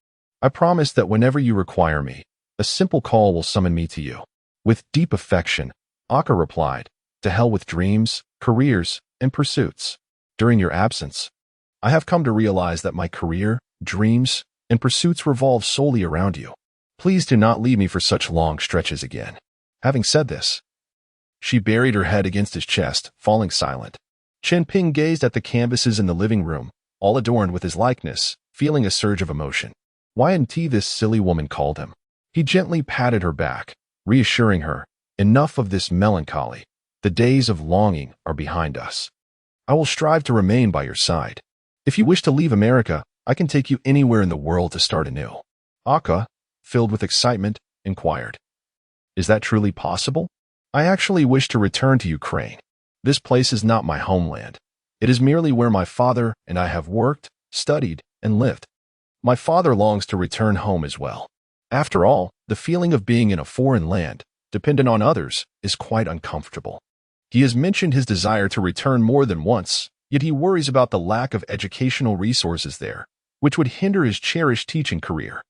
I promise that whenever you require me, a simple call will summon me to you." With deep affection, Akka replied, "To hell with dreams, careers, and pursuits. During your absence, I have come to realize that my career, dreams, and pursuits revolve solely around you. Please do not leave me for such long stretches again." Having said this, she buried her head against his chest, falling silent. Chen Ping gazed at the canvases in the living room, all adorned with his likeness, feeling a surge of emotion. Why hadn't this silly woman called him? He gently patted her back, reassuring her, "Enough of this melancholy. The days of longing are behind us. I will strive to remain by your side. If you wish to leave America, I can take you anywhere in the world to start anew." Akka, filled with excitement, inquired, "Is that truly possible? I actually wish to return to Ukraine. This place is not my homeland. It is merely where my father and I have worked, studied, and lived. My father longs to return home as well. After all, the feeling of being in a foreign land, dependent on others, is quite uncomfortable. He has mentioned his desire to return more than once, yet he worries about the lack of educational resources there, which would hinder his cherished teaching career.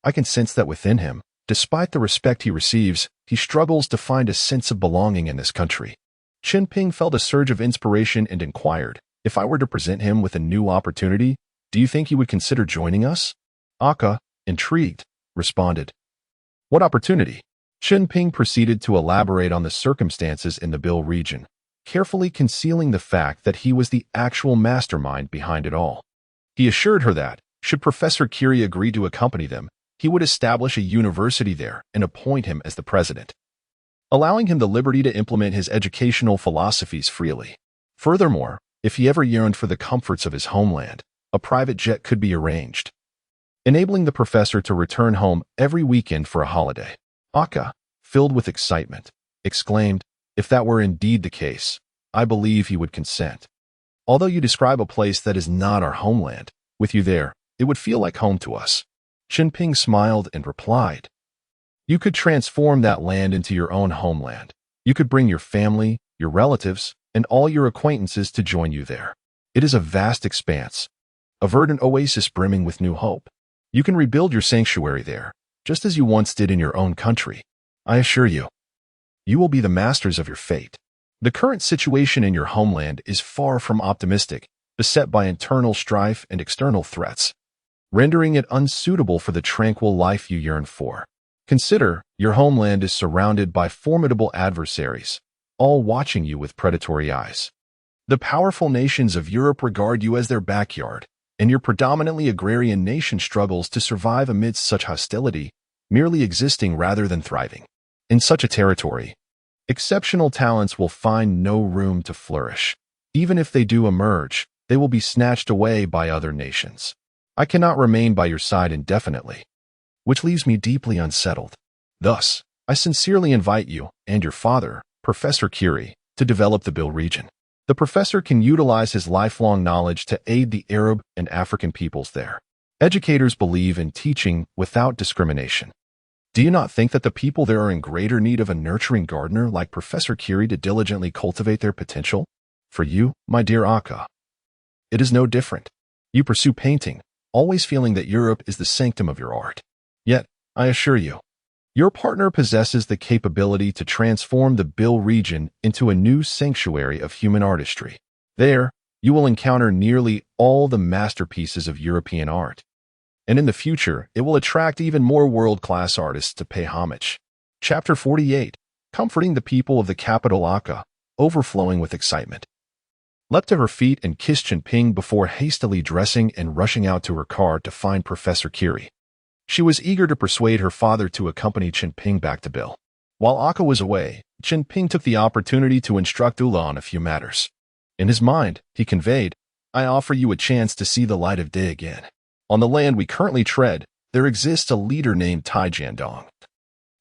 I can sense that within him, despite the respect he receives, he struggles to find a sense of belonging in this country." Chen Ping felt a surge of inspiration and inquired, "If I were to present him with a new opportunity, do you think he would consider joining us?" Akka, intrigued, responded, "What opportunity?" Chen Ping proceeded to elaborate on the circumstances in the Bill region, carefully concealing the fact that he was the actual mastermind behind it all. He assured her that, Should Professor Curie agree to accompany them, he would establish a university there and appoint him as the president, allowing him the liberty to implement his educational philosophies freely. Furthermore, if he ever yearned for the comforts of his homeland, a private jet could be arranged, enabling the professor to return home every weekend for a holiday. Aka, filled with excitement, exclaimed, "If that were indeed the case, I believe he would consent. Although you describe a place that is not our homeland, with you there, it would feel like home to us." Chen Ping smiled and replied, "You could transform that land into your own homeland. You could bring your family, your relatives, and all your acquaintances to join you there. It is a vast expanse, a verdant oasis brimming with new hope. You can rebuild your sanctuary there, just as you once did in your own country. I assure you, you will be the masters of your fate. The current situation in your homeland is far from optimistic, beset by internal strife and external threats, rendering it unsuitable for the tranquil life you yearn for. Consider, your homeland is surrounded by formidable adversaries, all watching you with predatory eyes. The powerful nations of Europe regard you as their backyard, and your predominantly agrarian nation struggles to survive amidst such hostility, merely existing rather than thriving. In such a territory, exceptional talents will find no room to flourish. Even if they do emerge, they will be snatched away by other nations. I cannot remain by your side indefinitely, which leaves me deeply unsettled. Thus, I sincerely invite you and your father, Professor Curie, to develop the Bill region. The professor can utilize his lifelong knowledge to aid the Arab and African peoples there. Educators believe in teaching without discrimination. Do you not think that the people there are in greater need of a nurturing gardener like Professor Curie to diligently cultivate their potential? For you, my dear Aka, it is no different. You pursue painting, always feeling that Europe is the sanctum of your art. Yet, I assure you, your partner possesses the capability to transform the Bill region into a new sanctuary of human artistry. There, you will encounter nearly all the masterpieces of European art. And in the future, it will attract even more world-class artists to pay homage. Chapter 48, Comforting the People of the Capital Aka, overflowing with excitement, leapt to her feet and kissed Chunping before hastily dressing and rushing out to her car to find Professor Curie. She was eager to persuade her father to accompany Chunping back to Bill. While Aka was away, Chunping took the opportunity to instruct Ula on a few matters. In his mind, he conveyed, "I offer you a chance to see the light of day again. On the land we currently tread, there exists a leader named Tai Jiandong,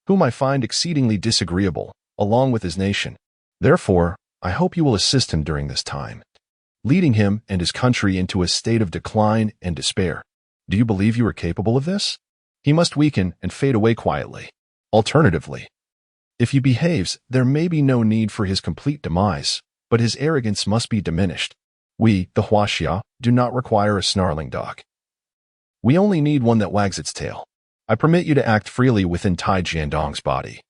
whom I find exceedingly disagreeable, along with his nation. Therefore, I hope you will assist him during this time, leading him and his country into a state of decline and despair. Do you believe you are capable of this? He must weaken and fade away quietly. Alternatively, if he behaves, there may be no need for his complete demise, but his arrogance must be diminished. We, the Huaxia, do not require a snarling dog. We only need one that wags its tail. I permit you to act freely within Tai Jiandong's body,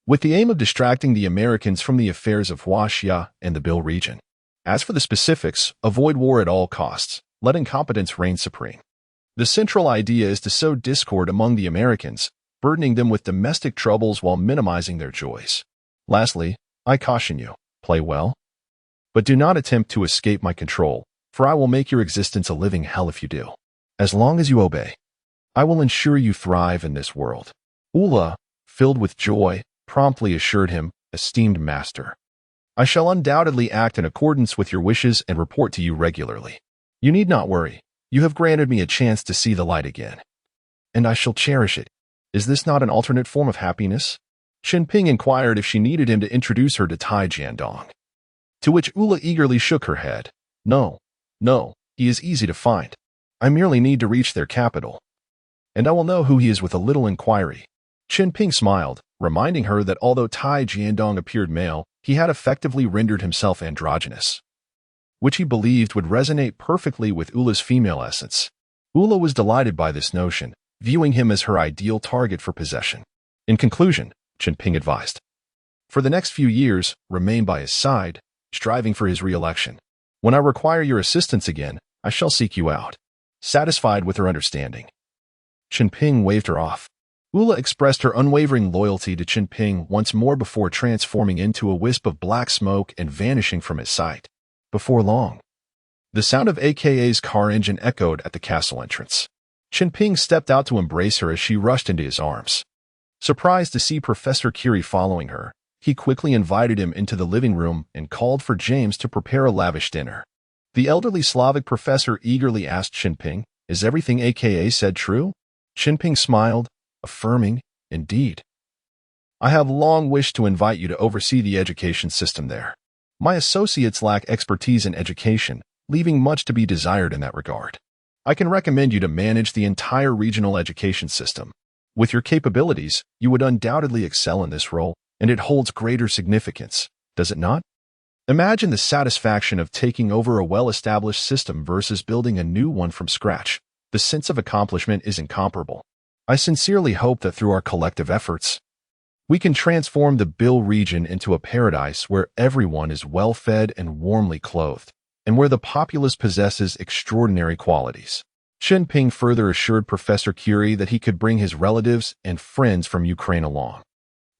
with the aim of distracting the Americans from the affairs of Huaxia and the Bill region. As for the specifics, avoid war at all costs, let incompetence reign supreme. The central idea is to sow discord among the Americans, burdening them with domestic troubles while minimizing their joys. Lastly, I caution you, play well, but do not attempt to escape my control, for I will make your existence a living hell if you do. As long as you obey, I will ensure you thrive in this world." Ula, filled with joy, promptly assured him, "Esteemed master, I shall undoubtedly act in accordance with your wishes and report to you regularly. You need not worry. You have granted me a chance to see the light again, and I shall cherish it. Is this not an alternate form of happiness?" Chen Ping inquired if she needed him to introduce her to Tai Jiandong, to which Ula eagerly shook her head. No, he is easy to find. I merely need to reach their capital, and I will know who he is with a little inquiry." Chen Ping smiled, reminding her that although Tai Jiandong appeared male, he had effectively rendered himself androgynous, which he believed would resonate perfectly with Ula's female essence. Ula was delighted by this notion, viewing him as her ideal target for possession. In conclusion, Chunping advised, "For the next few years, remain by his side, striving for his re-election. When I require your assistance again, I shall seek you out." Satisfied with her understanding, Chunping waved her off. Ula expressed her unwavering loyalty to Chunping once more before transforming into a wisp of black smoke and vanishing from his sight. Before long, The sound of AKA's car engine echoed at the castle entrance. Chen Ping stepped out to embrace her as she rushed into his arms. Surprised to see Professor Curie following her, he quickly invited him into the living room and called for James to prepare a lavish dinner. The elderly Slavic professor eagerly asked Chen Ping, "Is everything AKA said true?" Chen Ping smiled, affirming, "Indeed. I have long wished to invite you to oversee the education system there. My associates lack expertise in education, leaving much to be desired in that regard. I can recommend you to manage the entire regional education system. With your capabilities, you would undoubtedly excel in this role, and it holds greater significance, does it not? Imagine the satisfaction of taking over a well-established system versus building a new one from scratch. The sense of accomplishment is incomparable. I sincerely hope that through our collective efforts, we can transform the Bill region into a paradise where everyone is well-fed and warmly clothed, and where the populace possesses extraordinary qualities." Chen Ping further assured Professor Curie that he could bring his relatives and friends from Ukraine along.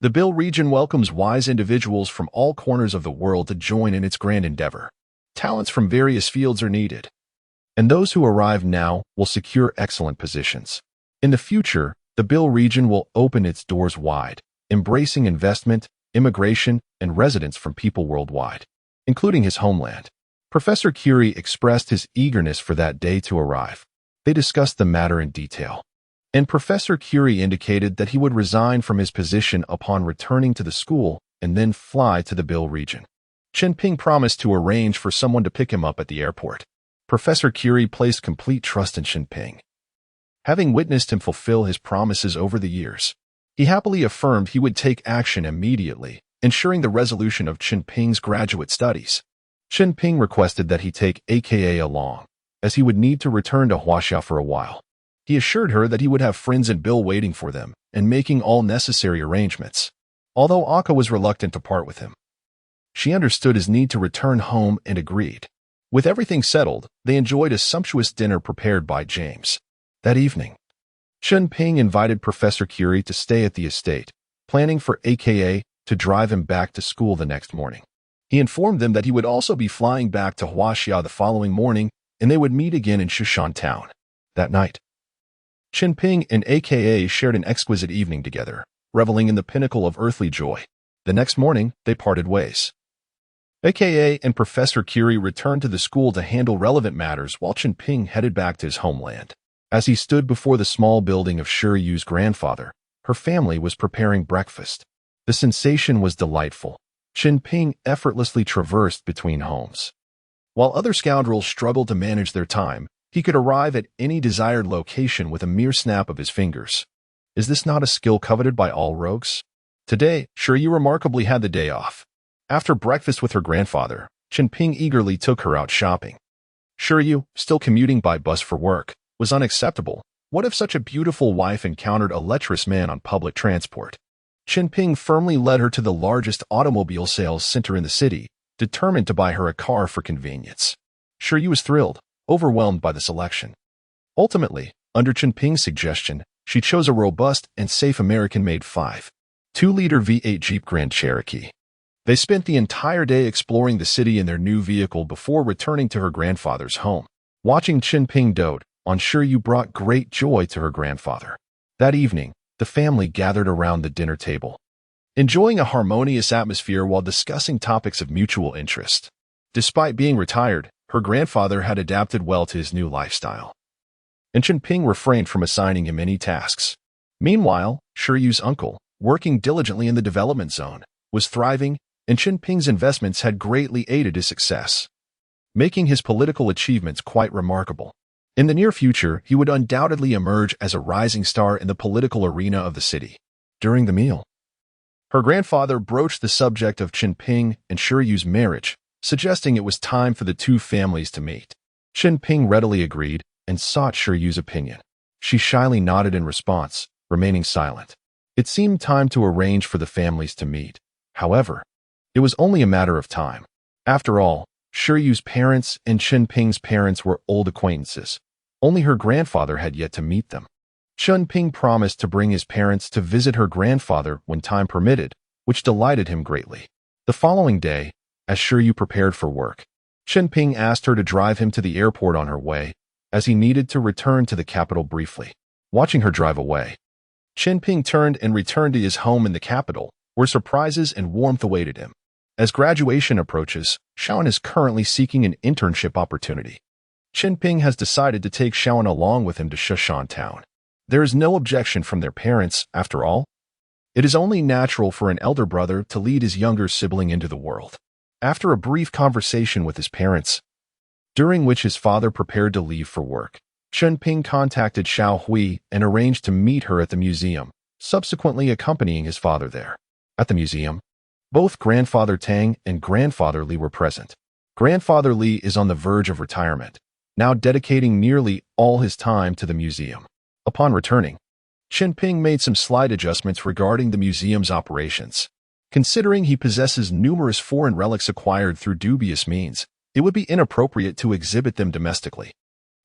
The Bill region welcomes wise individuals from all corners of the world to join in its grand endeavor. Talents from various fields are needed, and those who arrive now will secure excellent positions. In the future, the Bill region will open its doors wide, embracing investment, immigration, and residents from people worldwide, including his homeland. Professor Curie expressed his eagerness for that day to arrive. They discussed the matter in detail, and Professor Curie indicated that he would resign from his position upon returning to the school and then fly to the Bill region. Chen Ping promised to arrange for someone to pick him up at the airport. Professor Curie placed complete trust in Chen Ping. Having witnessed him fulfill his promises over the years, he happily affirmed he would take action immediately, ensuring the resolution of Chen Ping's graduate studies. Chen Ping requested that he take AKA along, as he would need to return to Huaxia for a while. He assured her that he would have friends in Bill waiting for them and making all necessary arrangements. Although Akka was reluctant to part with him, she understood his need to return home and agreed. With everything settled, they enjoyed a sumptuous dinner prepared by James. That evening, Chen Ping invited Professor Curie to stay at the estate, planning for AKA to drive him back to school the next morning. He informed them that he would also be flying back to Huaxia the following morning, and they would meet again in Shushan town. That night, Chen Ping and AKA shared an exquisite evening together, reveling in the pinnacle of earthly joy. The next morning, they parted ways. AKA and Professor Curie returned to the school to handle relevant matters while Chen Ping headed back to his homeland. As he stood before the small building of Shiryu's grandfather, her family was preparing breakfast. The sensation was delightful. Chen Ping effortlessly traversed between homes. While other scoundrels struggled to manage their time, he could arrive at any desired location with a mere snap of his fingers. Is this not a skill coveted by all rogues? Today, Shiryu remarkably had the day off. After breakfast with her grandfather, Chen Ping eagerly took her out shopping. Shiryu, still commuting by bus for work, was unacceptable. What if such a beautiful wife encountered a lecherous man on public transport? Chen Ping firmly led her to the largest automobile sales center in the city, determined to buy her a car for convenience. Shiryu was thrilled, overwhelmed by the selection. Ultimately, under Chen Ping's suggestion, she chose a robust and safe American-made 5.2-liter V8 Jeep Grand Cherokee. They spent the entire day exploring the city in their new vehicle before returning to her grandfather's home. Watching Chen Ping dote on Shiryu brought great joy to her grandfather. That evening, the family gathered around the dinner table, enjoying a harmonious atmosphere while discussing topics of mutual interest. Despite being retired, her grandfather had adapted well to his new lifestyle, and Chen Ping refrained from assigning him any tasks. Meanwhile, Shiryu's uncle, working diligently in the development zone, was thriving, and Chen Ping's investments had greatly aided his success, making his political achievements quite remarkable. In the near future, he would undoubtedly emerge as a rising star in the political arena of the city. During the meal, her grandfather broached the subject of Chen Ping and Shiryu's marriage, suggesting it was time for the two families to meet. Chen Ping readily agreed and sought Shiryu's opinion. She shyly nodded in response, remaining silent. It seemed time to arrange for the families to meet. However, it was only a matter of time. After all, Shiryu's parents and Chen Ping's parents were old acquaintances. Only her grandfather had yet to meet them. Chen Ping promised to bring his parents to visit her grandfather when time permitted, which delighted him greatly. The following day, as Shiryu prepared for work, Chen Ping asked her to drive him to the airport on her way, as he needed to return to the capital briefly. Watching her drive away, Chen Ping turned and returned to his home in the capital, where surprises and warmth awaited him. As graduation approaches, Shaoan is currently seeking an internship opportunity. Chen Ping has decided to take Shaoan along with him to Shushan Town. There is no objection from their parents, after all. It is only natural for an elder brother to lead his younger sibling into the world. After a brief conversation with his parents, during which his father prepared to leave for work, Chen Ping contacted Xiao Hui and arranged to meet her at the museum, subsequently accompanying his father there. At the museum, both Grandfather Tang and Grandfather Li were present. Grandfather Li is on the verge of retirement, now dedicating nearly all his time to the museum. Upon returning, Chen Ping made some slight adjustments regarding the museum's operations. Considering he possesses numerous foreign relics acquired through dubious means, it would be inappropriate to exhibit them domestically.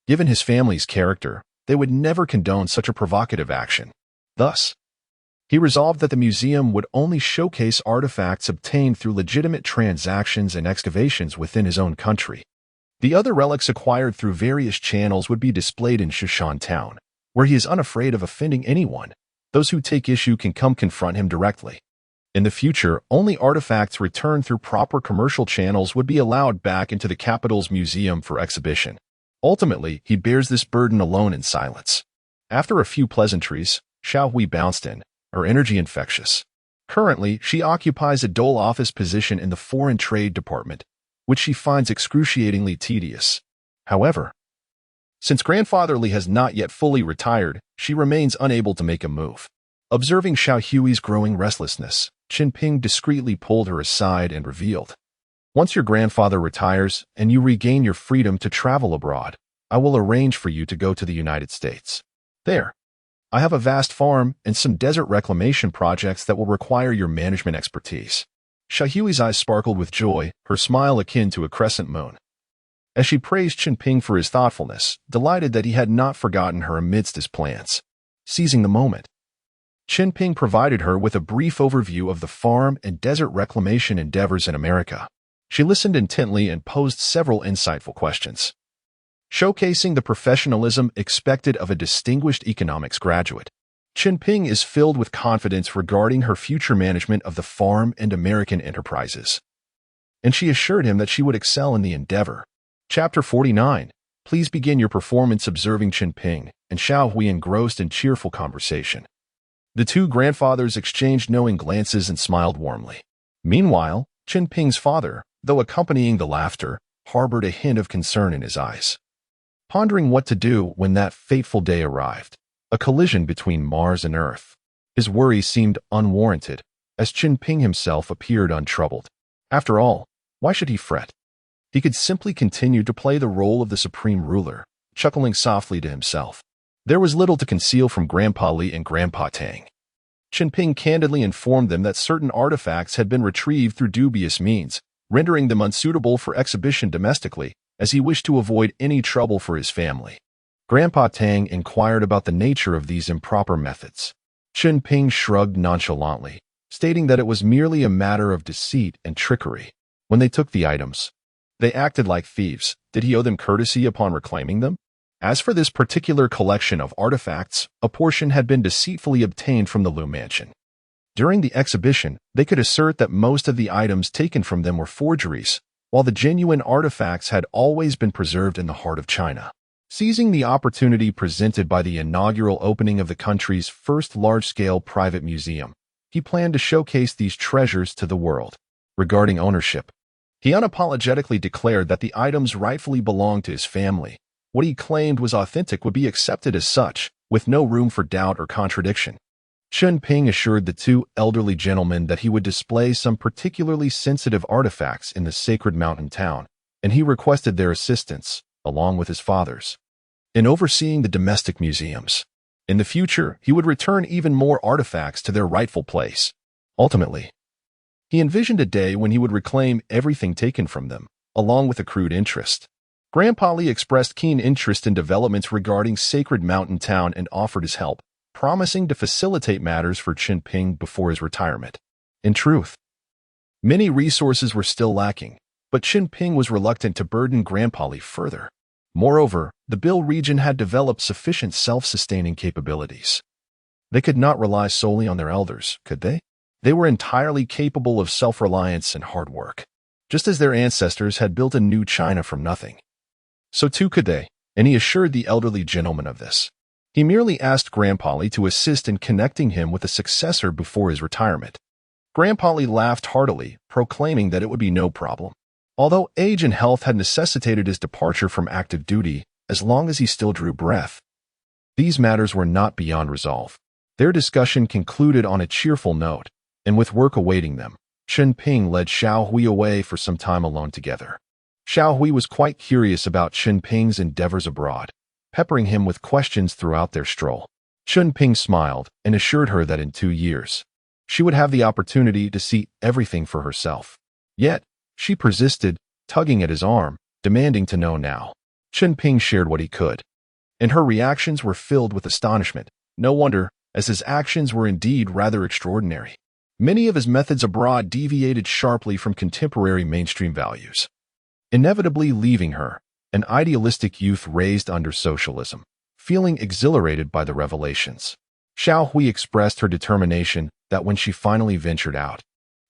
Given his family's character, they would never condone such a provocative action. Thus, he resolved that the museum would only showcase artifacts obtained through legitimate transactions and excavations within his own country. The other relics acquired through various channels would be displayed in Shushan Town, where he is unafraid of offending anyone. Those who take issue can come confront him directly. In the future, only artifacts returned through proper commercial channels would be allowed back into the capital's museum for exhibition. Ultimately, he bears this burden alone in silence. After a few pleasantries, Xiao Hui bounced in, her energy infectious. Currently, she occupies a dull office position in the foreign trade department, which she finds excruciatingly tedious. However, since Grandfather Li has not yet fully retired, she remains unable to make a move. Observing Xiao Hui's growing restlessness, Chen Ping discreetly pulled her aside and revealed, "Once your grandfather retires and you regain your freedom to travel abroad, I will arrange for you to go to the United States. There, I have a vast farm and some desert reclamation projects that will require your management expertise." Xiao Hui's eyes sparkled with joy, her smile akin to a crescent moon. As she praised Chen Ping for his thoughtfulness, delighted that he had not forgotten her amidst his plans. Seizing the moment, Chen Ping provided her with a brief overview of the farm and desert reclamation endeavors in America. She listened intently and posed several insightful questions, showcasing the professionalism expected of a distinguished economics graduate. Chen Ping is filled with confidence regarding her future management of the farm and American enterprises, and she assured him that she would excel in the endeavor. Chapter 49. Please begin your performance. Observing Chen Ping and Xiao Hui engrossed in cheerful conversation, the two grandfathers exchanged knowing glances and smiled warmly. Meanwhile, Chen Ping's father, though accompanying the laughter, harbored a hint of concern in his eyes. Pondering what to do when that fateful day arrived, a collision between Mars and Earth, his worries seemed unwarranted, as Chen Ping himself appeared untroubled. After all, why should he fret? He could simply continue to play the role of the supreme ruler, chuckling softly to himself. There was little to conceal from Grandpa Li and Grandpa Tang. Chen Ping candidly informed them that certain artifacts had been retrieved through dubious means, rendering them unsuitable for exhibition domestically, as he wished to avoid any trouble for his family. Grandpa Tang inquired about the nature of these improper methods. Chen Ping shrugged nonchalantly, stating that it was merely a matter of deceit and trickery. When they took the items, they acted like thieves. Did he owe them courtesy upon reclaiming them? As for this particular collection of artifacts, a portion had been deceitfully obtained from the Lu Mansion. During the exhibition, they could assert that most of the items taken from them were forgeries, while the genuine artifacts had always been preserved in the heart of China. Seizing the opportunity presented by the inaugural opening of the country's first large-scale private museum, he planned to showcase these treasures to the world. Regarding ownership, he unapologetically declared that the items rightfully belonged to his family. What he claimed was authentic would be accepted as such, with no room for doubt or contradiction. Chen Ping assured the two elderly gentlemen that he would display some particularly sensitive artifacts in the sacred mountain town, and he requested their assistance, along with his father's, in overseeing the domestic museums. In the future, he would return even more artifacts to their rightful place. Ultimately, he envisioned a day when he would reclaim everything taken from them, along with accrued interest. Grandpa Li expressed keen interest in developments regarding Sacred Mountain Town and offered his help, promising to facilitate matters for Chen Ping before his retirement. In truth, many resources were still lacking, but Chen Ping was reluctant to burden Grandpa Li further. Moreover, the Bill region had developed sufficient self-sustaining capabilities. They could not rely solely on their elders, could they? They were entirely capable of self-reliance and hard work, just as their ancestors had built a new China from nothing. So too could they, and he assured the elderly gentleman of this. He merely asked Grandpa Li to assist in connecting him with a successor before his retirement. Grandpa Li laughed heartily, proclaiming that it would be no problem. Although age and health had necessitated his departure from active duty, as long as he still drew breath, these matters were not beyond resolve. Their discussion concluded on a cheerful note, and with work awaiting them, Chen Ping led Xiao Hui away for some time alone together. Xiao Hui was quite curious about Chen Ping's endeavors abroad, peppering him with questions throughout their stroll. Chen Ping smiled and assured her that in 2 years, she would have the opportunity to see everything for herself. Yet, she persisted, tugging at his arm, demanding to know now. Chen Ping shared what he could, and her reactions were filled with astonishment. No wonder, as his actions were indeed rather extraordinary. Many of his methods abroad deviated sharply from contemporary mainstream values, inevitably leaving her, an idealistic youth raised under socialism, feeling exhilarated by the revelations. Xiao Hui expressed her determination that when she finally ventured out,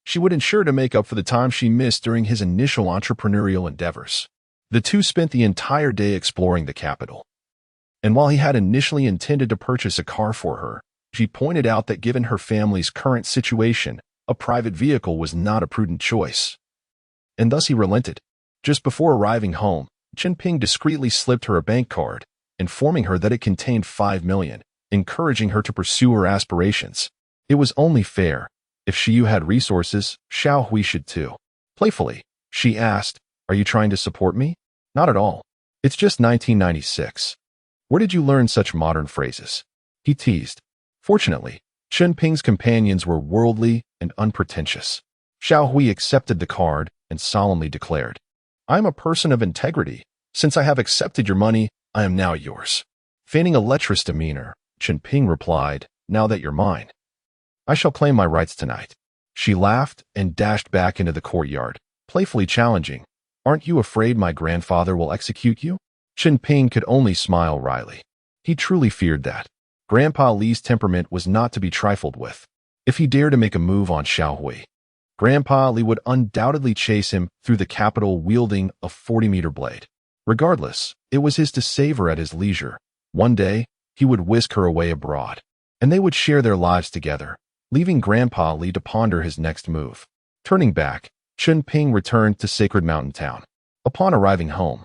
she would ensure to make up for the time she missed during his initial entrepreneurial endeavors. The two spent the entire day exploring the capital. And while he had initially intended to purchase a car for her, she pointed out that given her family's current situation, a private vehicle was not a prudent choice. And thus he relented. Just before arriving home, Chen Ping discreetly slipped her a bank card, informing her that it contained 5 million, encouraging her to pursue her aspirations. It was only fair. If Xiu had resources, Xiao Hui should too. Playfully, she asked, "Are you trying to support me?" "Not at all. It's just 1996. Where did you learn such modern phrases?" He teased. Fortunately, Chen Ping's companions were worldly and unpretentious. Xiao Hui accepted the card and solemnly declared, "I am a person of integrity. Since I have accepted your money, I am now yours." Feigning a lecherous demeanor, Chen Ping replied, "Now that you're mine, I shall claim my rights tonight." She laughed and dashed back into the courtyard, playfully challenging, "Aren't you afraid my grandfather will execute you?" Chen Ping could only smile wryly. He truly feared that. Grandpa Li's temperament was not to be trifled with. If he dared to make a move on Xiao Hui, Grandpa Li would undoubtedly chase him through the capital wielding a 40-meter blade. Regardless, it was his to save her at his leisure. One day, he would whisk her away abroad, and they would share their lives together, leaving Grandpa Li to ponder his next move. Turning back, Chen Ping returned to Sacred Mountain Town. Upon arriving home,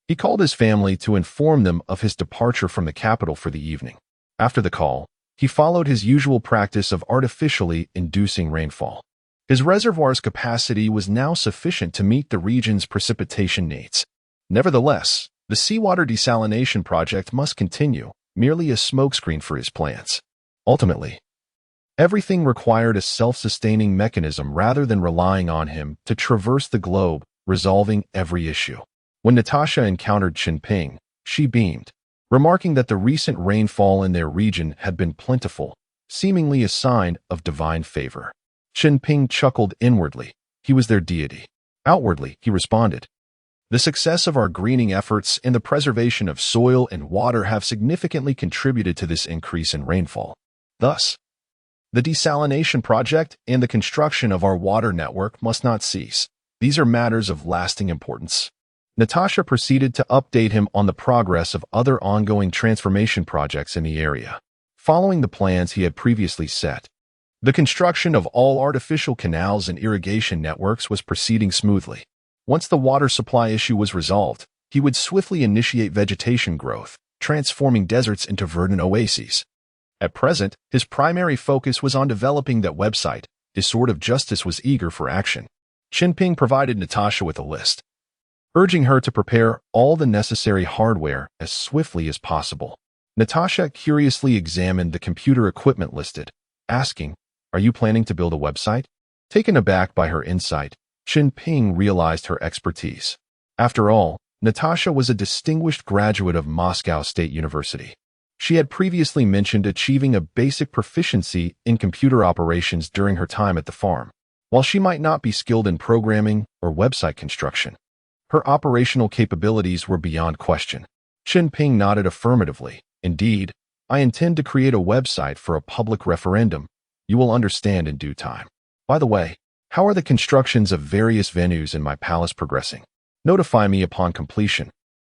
he called his family to inform them of his departure from the capital for the evening. After the call, he followed his usual practice of artificially inducing rainfall. His reservoir's capacity was now sufficient to meet the region's precipitation needs. Nevertheless, the seawater desalination project must continue, merely a smokescreen for his plans. Ultimately, everything required a self-sustaining mechanism rather than relying on him to traverse the globe, resolving every issue. When Natasha encountered Chen Ping, she beamed, remarking that the recent rainfall in their region had been plentiful, seemingly a sign of divine favor. Chen Ping chuckled inwardly. He was their deity. Outwardly, he responded, "The success of our greening efforts and the preservation of soil and water have significantly contributed to this increase in rainfall. Thus, the desalination project and the construction of our water network must not cease. These are matters of lasting importance." Natasha proceeded to update him on the progress of other ongoing transformation projects in the area. Following the plans he had previously set, the construction of all artificial canals and irrigation networks was proceeding smoothly. Once the water supply issue was resolved, he would swiftly initiate vegetation growth, transforming deserts into verdant oases. At present, his primary focus was on developing that website. His sword of justice was eager for action. Chunping provided Natasha with a list, urging her to prepare all the necessary hardware as swiftly as possible. Natasha curiously examined the computer equipment listed, asking, "Are you planning to build a website?" Taken aback by her insight, Chen Ping realized her expertise. After all, Natasha was a distinguished graduate of Moscow State University. She had previously mentioned achieving a basic proficiency in computer operations during her time at the farm. While she might not be skilled in programming or website construction, her operational capabilities were beyond question. Chen Ping nodded affirmatively. Indeed, I intend to create a website for a public referendum. You will understand in due time. By the way, how are the constructions of various venues in my palace progressing? Notify me upon completion,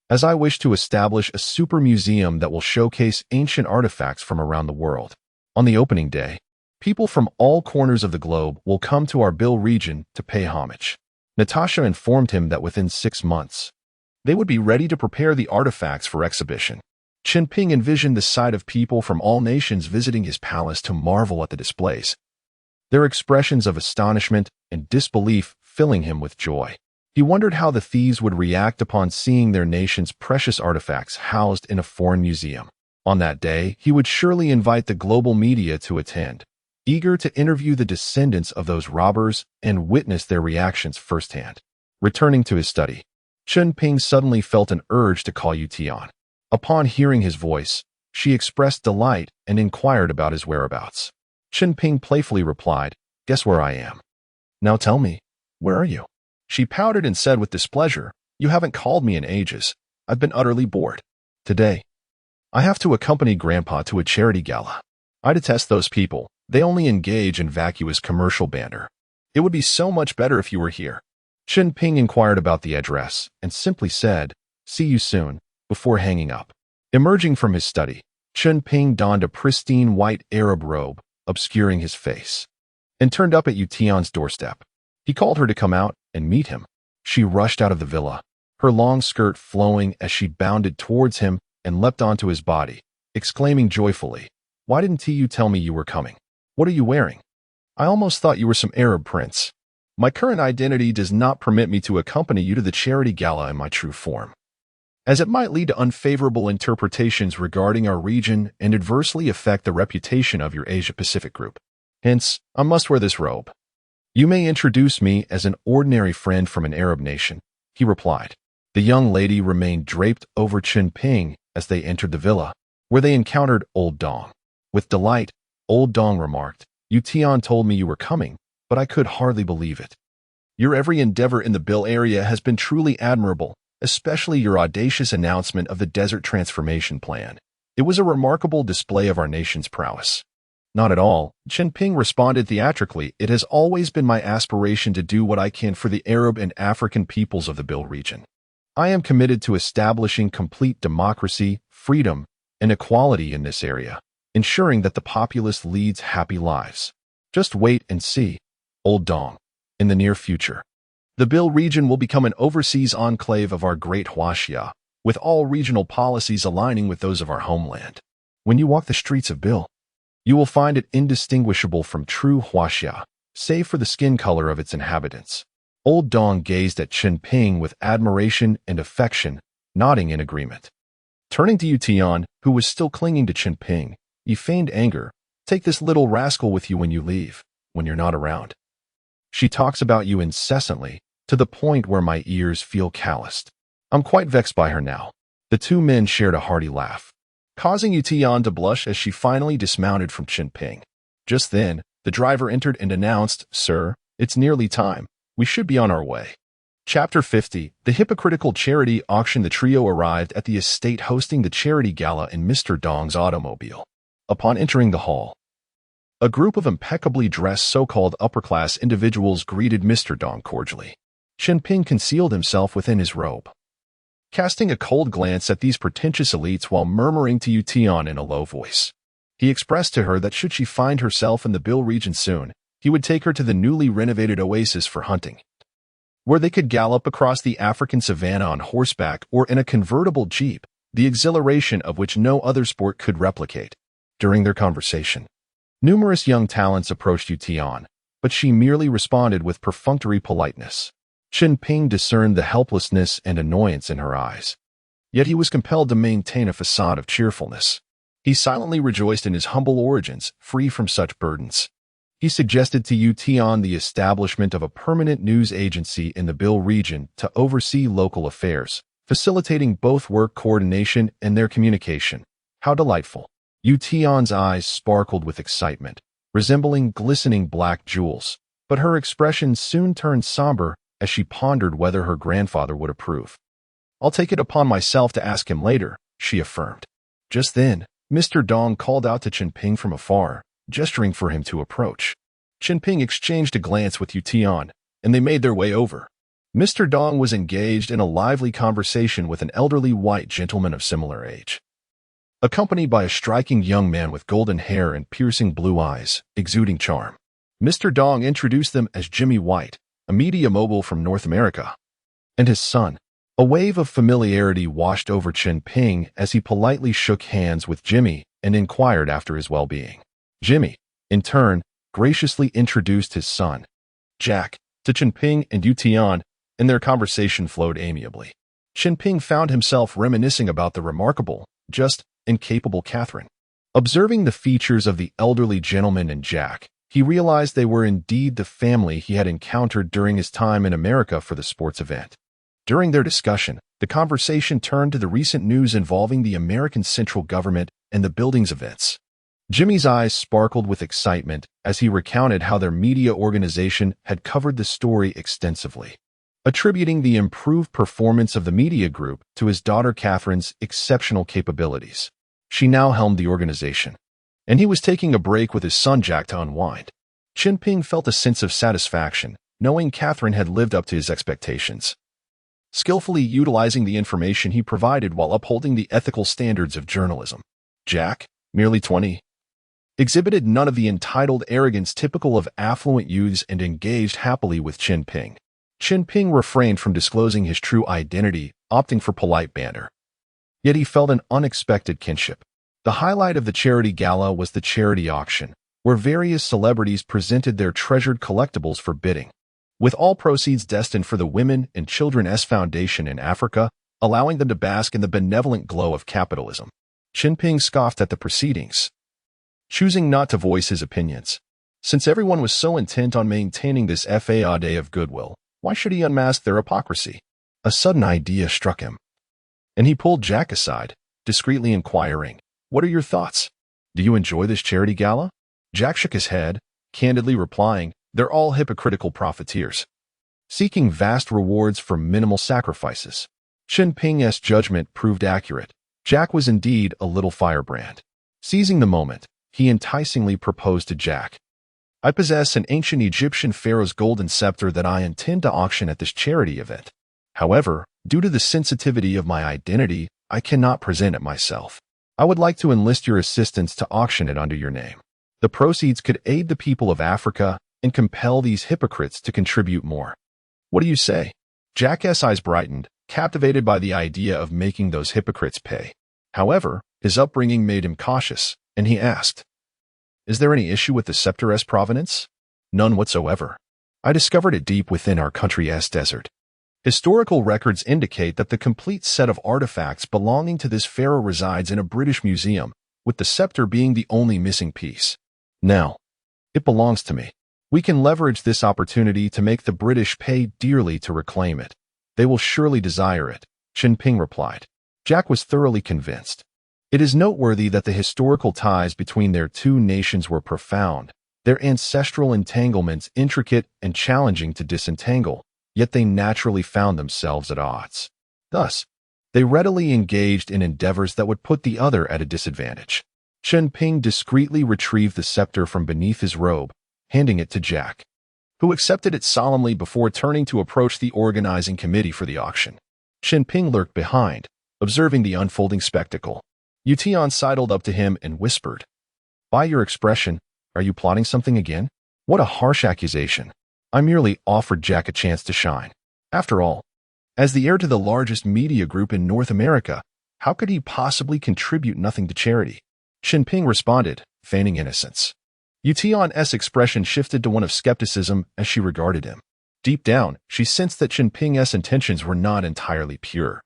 as I wish to establish a super museum that will showcase ancient artifacts from around the world. On the opening day, people from all corners of the globe will come to our Bill region to pay homage. Natasha informed him that within 6 months, they would be ready to prepare the artifacts for exhibition. Chen Ping envisioned the sight of people from all nations visiting his palace to marvel at the displays, their expressions of astonishment and disbelief filling him with joy. He wondered how the thieves would react upon seeing their nation's precious artifacts housed in a foreign museum. On that day, he would surely invite the global media to attend, eager to interview the descendants of those robbers and witness their reactions firsthand. Returning to his study, Chen Ping suddenly felt an urge to call Yu Tian. Upon hearing his voice, she expressed delight and inquired about his whereabouts. Chen Ping playfully replied, "Guess where I am." "Now tell me, where are you?" She pouted and said with displeasure, "You haven't called me in ages. I've been utterly bored. Today, I have to accompany Grandpa to a charity gala. I detest those people. They only engage in vacuous commercial banter. It would be so much better if you were here." Chen Ping inquired about the address and simply said, "See you soon," before hanging up. Emerging from his study, Chen Ping donned a pristine white Arab robe, obscuring his face, and turned up at Yu Tian's doorstep. He called her to come out and meet him. She rushed out of the villa, her long skirt flowing as she bounded towards him and leapt onto his body, exclaiming joyfully, "Why didn't you tell me you were coming? What are you wearing? I almost thought you were some Arab prince. My current identity does not permit me to accompany you to the charity gala in my true form, as it might lead to unfavorable interpretations regarding our region and adversely affect the reputation of your Asia-Pacific group. Hence, I must wear this robe. You may introduce me as an ordinary friend from an Arab nation," he replied. The young lady remained draped over Chen Ping as they entered the villa, where they encountered Old Dong. With delight, Old Dong remarked, "Yu Tian told me you were coming, but I could hardly believe it. Your every endeavor in the Bill area has been truly admirable, especially your audacious announcement of the desert transformation plan. It was a remarkable display of our nation's prowess." "Not at all," Chen Ping responded theatrically. "It has always been my aspiration to do what I can for the Arab and African peoples of the Bill region. I am committed to establishing complete democracy, freedom, and equality in this area, ensuring that the populace leads happy lives. Just wait and see, Old Dong. In the near future, the Bill region will become an overseas enclave of our great Huaxia, with all regional policies aligning with those of our homeland. When you walk the streets of Bill, you will find it indistinguishable from true Huaxia, save for the skin color of its inhabitants." Old Dong gazed at Chen Ping with admiration and affection, nodding in agreement. Turning to Yu Tian, who was still clinging to Chen Ping, he feigned anger. "Take this little rascal with you when you leave, when you're not around. She talks about you incessantly, to the point where my ears feel calloused. I'm quite vexed by her now." The two men shared a hearty laugh, causing Yu Tian to blush as she finally dismounted from Chen Ping. Just then, the driver entered and announced, "Sir, it's nearly time. We should be on our way." Chapter 50. The hypocritical charity auction. The trio arrived at the estate hosting the charity gala in Mr. Dong's automobile. Upon entering the hall, a group of impeccably dressed so-called upper-class individuals greeted Mr. Dong cordially. Chen Ping concealed himself within his robe, casting a cold glance at these pretentious elites while murmuring to Yu Tian in a low voice. He expressed to her that should she find herself in the Bill region soon, he would take her to the newly renovated oasis for hunting, where they could gallop across the African savanna on horseback or in a convertible jeep, the exhilaration of which no other sport could replicate. During their conversation, numerous young talents approached Yu Tian, but she merely responded with perfunctory politeness. Chen Ping discerned the helplessness and annoyance in her eyes, yet he was compelled to maintain a facade of cheerfulness. He silently rejoiced in his humble origins, free from such burdens. He suggested to Yu Tian the establishment of a permanent news agency in the Bill region to oversee local affairs, facilitating both work coordination and their communication. How delightful! Yu Tian's eyes sparkled with excitement, resembling glistening black jewels, but her expression soon turned somber as she pondered whether her grandfather would approve. "I'll take it upon myself to ask him later," she affirmed. Just then, Mr. Dong called out to Chen Ping from afar, gesturing for him to approach. Chen Ping exchanged a glance with Yu Tian, and they made their way over. Mr. Dong was engaged in a lively conversation with an elderly white gentleman of similar age, accompanied by a striking young man with golden hair and piercing blue eyes, exuding charm. Mr. Dong introduced them as Jimmy White, a media mogul from North America, and his son. A wave of familiarity washed over Chen Ping as he politely shook hands with Jimmy and inquired after his well-being. Jimmy, in turn, graciously introduced his son, Jack, to Chen Ping and Yu Tian, and their conversation flowed amiably. Chen Ping found himself reminiscing about the remarkable, just, and capable Catherine. Observing the features of the elderly gentleman and Jack, he realized they were indeed the family he had encountered during his time in America for the sports event. During their discussion, the conversation turned to the recent news involving the American central government and the building's events. Jimmy's eyes sparkled with excitement as he recounted how their media organization had covered the story extensively, attributing the improved performance of the media group to his daughter Catherine's exceptional capabilities. She now helmed the organization, and he was taking a break with his son Jack to unwind. Chunping felt a sense of satisfaction, knowing Catherine had lived up to his expectations, skillfully utilizing the information he provided while upholding the ethical standards of journalism. Jack, merely 20, exhibited none of the entitled arrogance typical of affluent youths and engaged happily with Chen Ping. Chen Ping refrained from disclosing his true identity, opting for polite banter. Yet he felt an unexpected kinship. The highlight of the charity gala was the charity auction, where various celebrities presented their treasured collectibles for bidding, with all proceeds destined for the Women and Children's Foundation in Africa, allowing them to bask in the benevolent glow of capitalism. Chen Ping scoffed at the proceedings, choosing not to voice his opinions. Since everyone was so intent on maintaining this facade of goodwill, why should he unmask their hypocrisy? A sudden idea struck him, and he pulled Jack aside, discreetly inquiring, "What are your thoughts? Do you enjoy this charity gala?" Jack shook his head, candidly replying, "They're all hypocritical profiteers, seeking vast rewards for minimal sacrifices." Chen Ping's judgment proved accurate. Jack was indeed a little firebrand. Seizing the moment, he enticingly proposed to Jack, "I possess an ancient Egyptian pharaoh's golden scepter that I intend to auction at this charity event. However, due to the sensitivity of my identity, I cannot present it myself. I would like to enlist your assistance to auction it under your name. The proceeds could aid the people of Africa and compel these hypocrites to contribute more. What do you say?" Jack's eyes brightened, captivated by the idea of making those hypocrites pay. However, his upbringing made him cautious, and he asked, "Is there any issue with the scepter's provenance?" "None whatsoever. I discovered it deep within our country's desert. Historical records indicate that the complete set of artifacts belonging to this pharaoh resides in a British museum, with the scepter being the only missing piece. Now, it belongs to me. We can leverage this opportunity to make the British pay dearly to reclaim it. They will surely desire it," Chen Ping replied. Jack was thoroughly convinced. It is noteworthy that the historical ties between their two nations were profound, their ancestral entanglements intricate and challenging to disentangle, yet they naturally found themselves at odds. Thus, they readily engaged in endeavors that would put the other at a disadvantage. Chen Ping discreetly retrieved the scepter from beneath his robe, handing it to Jack, who accepted it solemnly before turning to approach the organizing committee for the auction. Chen Ping lurked behind, observing the unfolding spectacle. Yu Tian sidled up to him and whispered, "By your expression, are you plotting something again?" What a harsh accusation. I merely offered Jack a chance to shine. After all, as the heir to the largest media group in North America, how could he possibly contribute nothing to charity? Chen Ping responded, feigning innocence. Yu Tian's expression shifted to one of skepticism as she regarded him. Deep down, she sensed that Chen Ping's intentions were not entirely pure.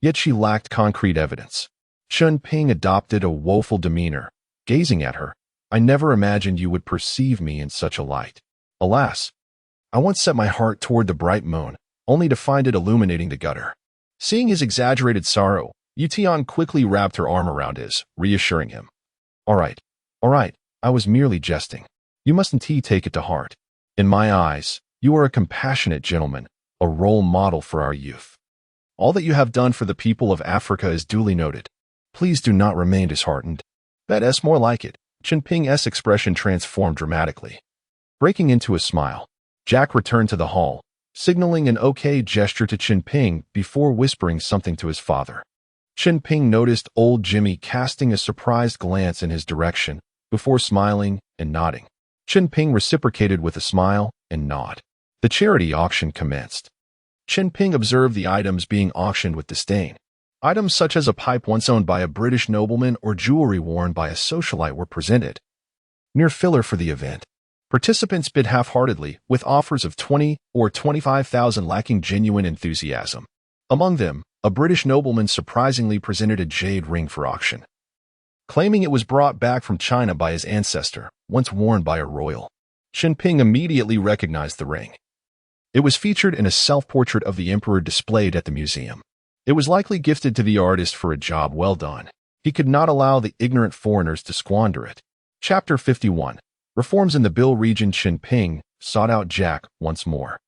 Yet she lacked concrete evidence. Chen Ping adopted a woeful demeanor, gazing at her. "I never imagined you would perceive me in such a light. Alas, I once set my heart toward the bright moon, only to find it illuminating the gutter." Seeing his exaggerated sorrow, Yu Tian quickly wrapped her arm around his, reassuring him. All right, I was merely jesting. You mustn't take it to heart. In my eyes, you are a compassionate gentleman, a role model for our youth. All that you have done for the people of Africa is duly noted. Please do not remain disheartened. That's more like it. Chunping's expression transformed dramatically. Breaking into a smile, Jack returned to the hall, signaling an okay gesture to Chen Ping before whispering something to his father. Chen Ping noticed old Jimmy casting a surprised glance in his direction before smiling and nodding. Chen Ping reciprocated with a smile and nod. The charity auction commenced. Chen Ping observed the items being auctioned with disdain. Items such as a pipe once owned by a British nobleman or jewelry worn by a socialite were presented. Mere filler for the event. Participants bid half-heartedly, with offers of 20 or 25,000 lacking genuine enthusiasm. Among them, a British nobleman surprisingly presented a jade ring for auction, claiming it was brought back from China by his ancestor, once worn by a royal. Chen Ping immediately recognized the ring. It was featured in a self-portrait of the emperor displayed at the museum. It was likely gifted to the artist for a job well done. He could not allow the ignorant foreigners to squander it. Chapter 51. Reforms in the Bill region. Chen Ping sought out Jack once more,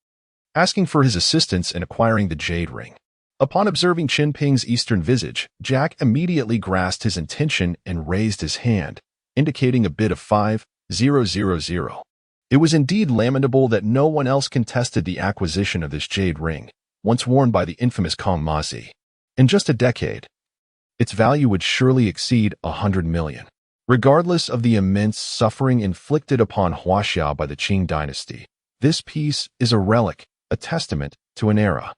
asking for his assistance in acquiring the jade ring. Upon observing Chen Ping's eastern visage, Jack immediately grasped his intention and raised his hand, indicating a bid of 5,000. It was indeed lamentable that no one else contested the acquisition of this jade ring, once worn by the infamous Kong Mazi. In just a decade, its value would surely exceed 100 million. Regardless of the immense suffering inflicted upon Huaxia by the Qing dynasty, this piece is a relic, a testament to an era.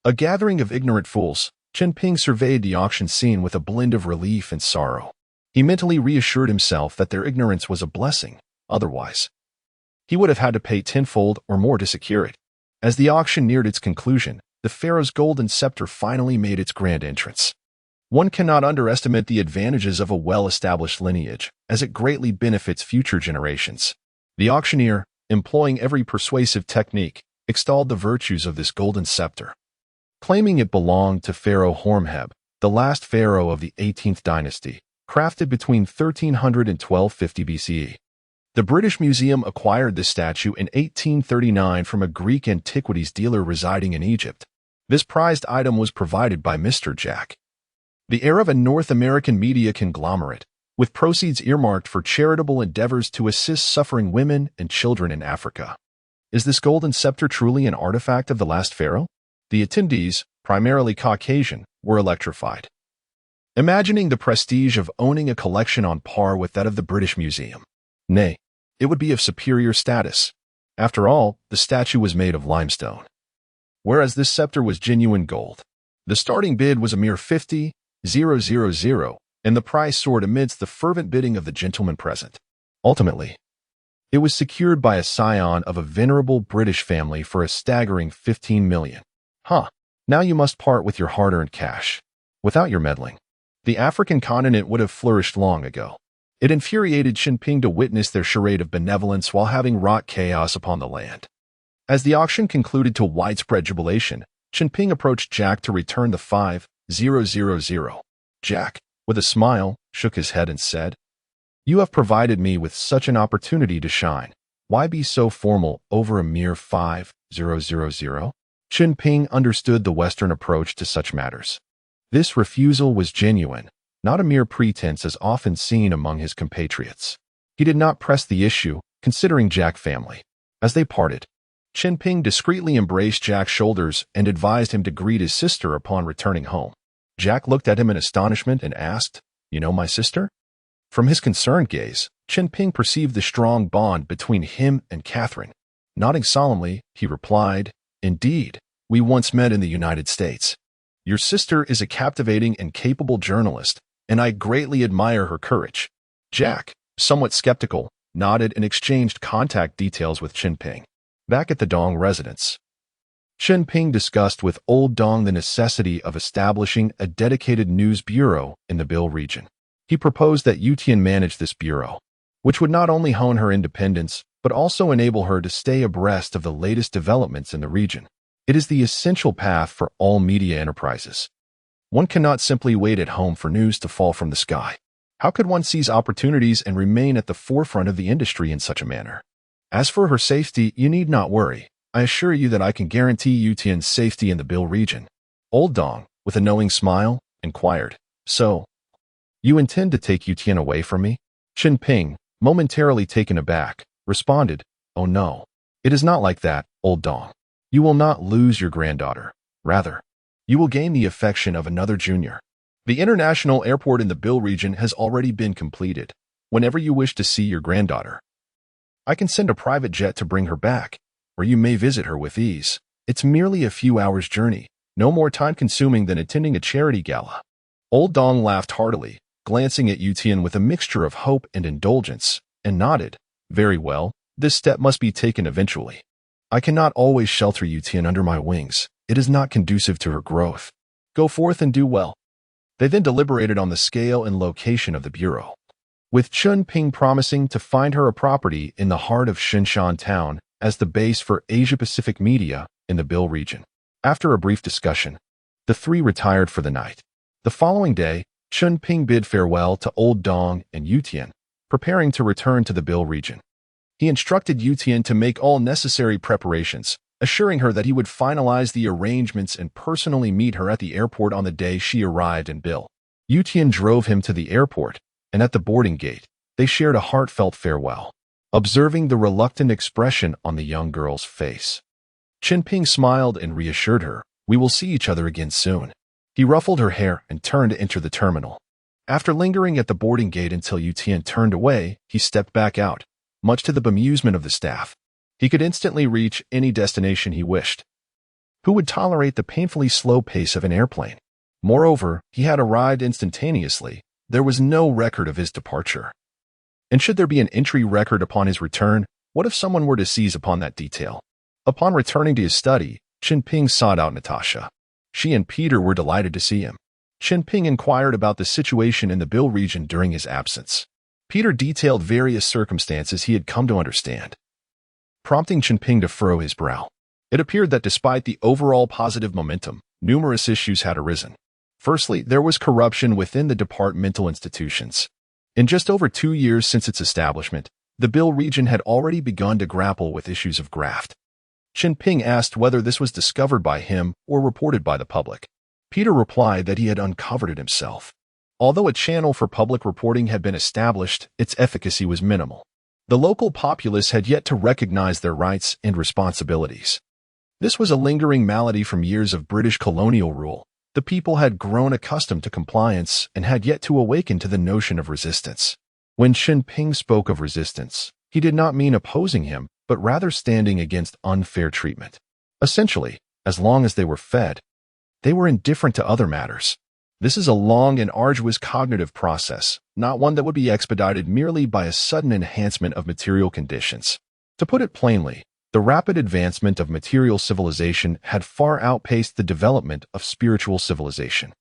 A gathering of ignorant fools, Chen Ping surveyed the auction scene with a blend of relief and sorrow. He mentally reassured himself that their ignorance was a blessing, otherwise he would have had to pay tenfold or more to secure it. As the auction neared its conclusion, the pharaoh's golden scepter finally made its grand entrance. One cannot underestimate the advantages of a well-established lineage, as it greatly benefits future generations. The auctioneer, employing every persuasive technique, extolled the virtues of this golden scepter, claiming it belonged to Pharaoh Horemheb, the last pharaoh of the 18th dynasty, crafted between 1300 and 1250 BCE. The British Museum acquired this statue in 1839 from a Greek antiquities dealer residing in Egypt. This prized item was provided by Mr. Jack, the heir of a North American media conglomerate, with proceeds earmarked for charitable endeavors to assist suffering women and children in Africa. Is this golden scepter truly an artifact of the last pharaoh? The attendees, primarily Caucasian, were electrified, imagining the prestige of owning a collection on par with that of the British Museum. Nay, it would be of superior status. After all, the statue was made of limestone, whereas this scepter was genuine gold. The starting bid was a mere 50,000, and the price soared amidst the fervent bidding of the gentlemen present. Ultimately, it was secured by a scion of a venerable British family for a staggering 15 million. Now you must part with your hard-earned cash. Without your meddling, the African continent would have flourished long ago. It infuriated Chen Ping to witness their charade of benevolence while having wrought chaos upon the land. As the auction concluded to widespread jubilation, Chen Ping approached Jack to return the 5,000. Jack, with a smile, shook his head and said, "You have provided me with such an opportunity to shine. Why be so formal over a mere 5,000? Chen Ping understood the Western approach to such matters. This refusal was genuine, not a mere pretense as often seen among his compatriots. He did not press the issue, considering Jack's family. As they parted, Chen Ping discreetly embraced Jack's shoulders and advised him to greet his sister upon returning home. Jack looked at him in astonishment and asked, "You know my sister?" From his concerned gaze, Chen Ping perceived the strong bond between him and Catherine. Nodding solemnly, he replied, "Indeed, we once met in the United States. Your sister is a captivating and capable journalist, and I greatly admire her courage." Jack, somewhat skeptical, nodded and exchanged contact details with Chen Ping. Back at the Dong residence, Chen Ping discussed with old Dong the necessity of establishing a dedicated news bureau in the Bill region. He proposed that Yutian manage this bureau, which would not only hone her independence, but also enable her to stay abreast of the latest developments in the region. It is the essential path for all media enterprises. One cannot simply wait at home for news to fall from the sky. How could one seize opportunities and remain at the forefront of the industry in such a manner? As for her safety, you need not worry. I assure you that I can guarantee Yu Tian's safety in the Bill region. Old Dong, with a knowing smile, inquired. So, you intend to take Yu Tian away from me? Chen Ping, momentarily taken aback, responded, Oh no. It is not like that, Old Dong. You will not lose your granddaughter. Rather, you will gain the affection of another junior. The international airport in the Bill region has already been completed. Whenever you wish to see your granddaughter, I can send a private jet to bring her back, where you may visit her with ease. It's merely a few hours' journey, no more time-consuming than attending a charity gala. Old Dong laughed heartily, glancing at Yu Tian with a mixture of hope and indulgence, and nodded. Very well, this step must be taken eventually. I cannot always shelter Yu Tian under my wings. It is not conducive to her growth. Go forth and do well. They then deliberated on the scale and location of the bureau, with Chunping promising to find her a property in the heart of Shinshan town as the base for Asia-Pacific media in the Bill region. After a brief discussion, the three retired for the night. The following day, Chunping bid farewell to Old Dong and Yu Tian, preparing to return to the Bill region. He instructed Yu Tian to make all necessary preparations, assuring her that he would finalize the arrangements and personally meet her at the airport on the day she arrived in Bill. Yu Tian drove him to the airport, and at the boarding gate, they shared a heartfelt farewell, observing the reluctant expression on the young girl's face. Chen Ping smiled and reassured her, We will see each other again soon. He ruffled her hair and turned to enter the terminal. After lingering at the boarding gate until Yu Tian turned away, he stepped back out, much to the bemusement of the staff. He could instantly reach any destination he wished. Who would tolerate the painfully slow pace of an airplane? Moreover, he had arrived instantaneously. There was no record of his departure. And should there be an entry record upon his return, what if someone were to seize upon that detail? Upon returning to his study, Chen Ping sought out Natasha. She and Peter were delighted to see him. Chen Ping inquired about the situation in the Bill region during his absence. Peter detailed various circumstances he had come to understand, prompting Chen Ping to furrow his brow. It appeared that despite the overall positive momentum, numerous issues had arisen. Firstly, there was corruption within the departmental institutions. In just over 2 years since its establishment, the Bill region had already begun to grapple with issues of graft. Chen Ping asked whether this was discovered by him or reported by the public. Peter replied that he had uncovered it himself. Although a channel for public reporting had been established, its efficacy was minimal. The local populace had yet to recognize their rights and responsibilities. This was a lingering malady from years of British colonial rule. The people had grown accustomed to compliance and had yet to awaken to the notion of resistance. When Chen Ping spoke of resistance, he did not mean opposing him, but rather standing against unfair treatment. Essentially, as long as they were fed, they were indifferent to other matters. This is a long and arduous cognitive process, not one that would be expedited merely by a sudden enhancement of material conditions. To put it plainly, the rapid advancement of material civilization had far outpaced the development of spiritual civilization.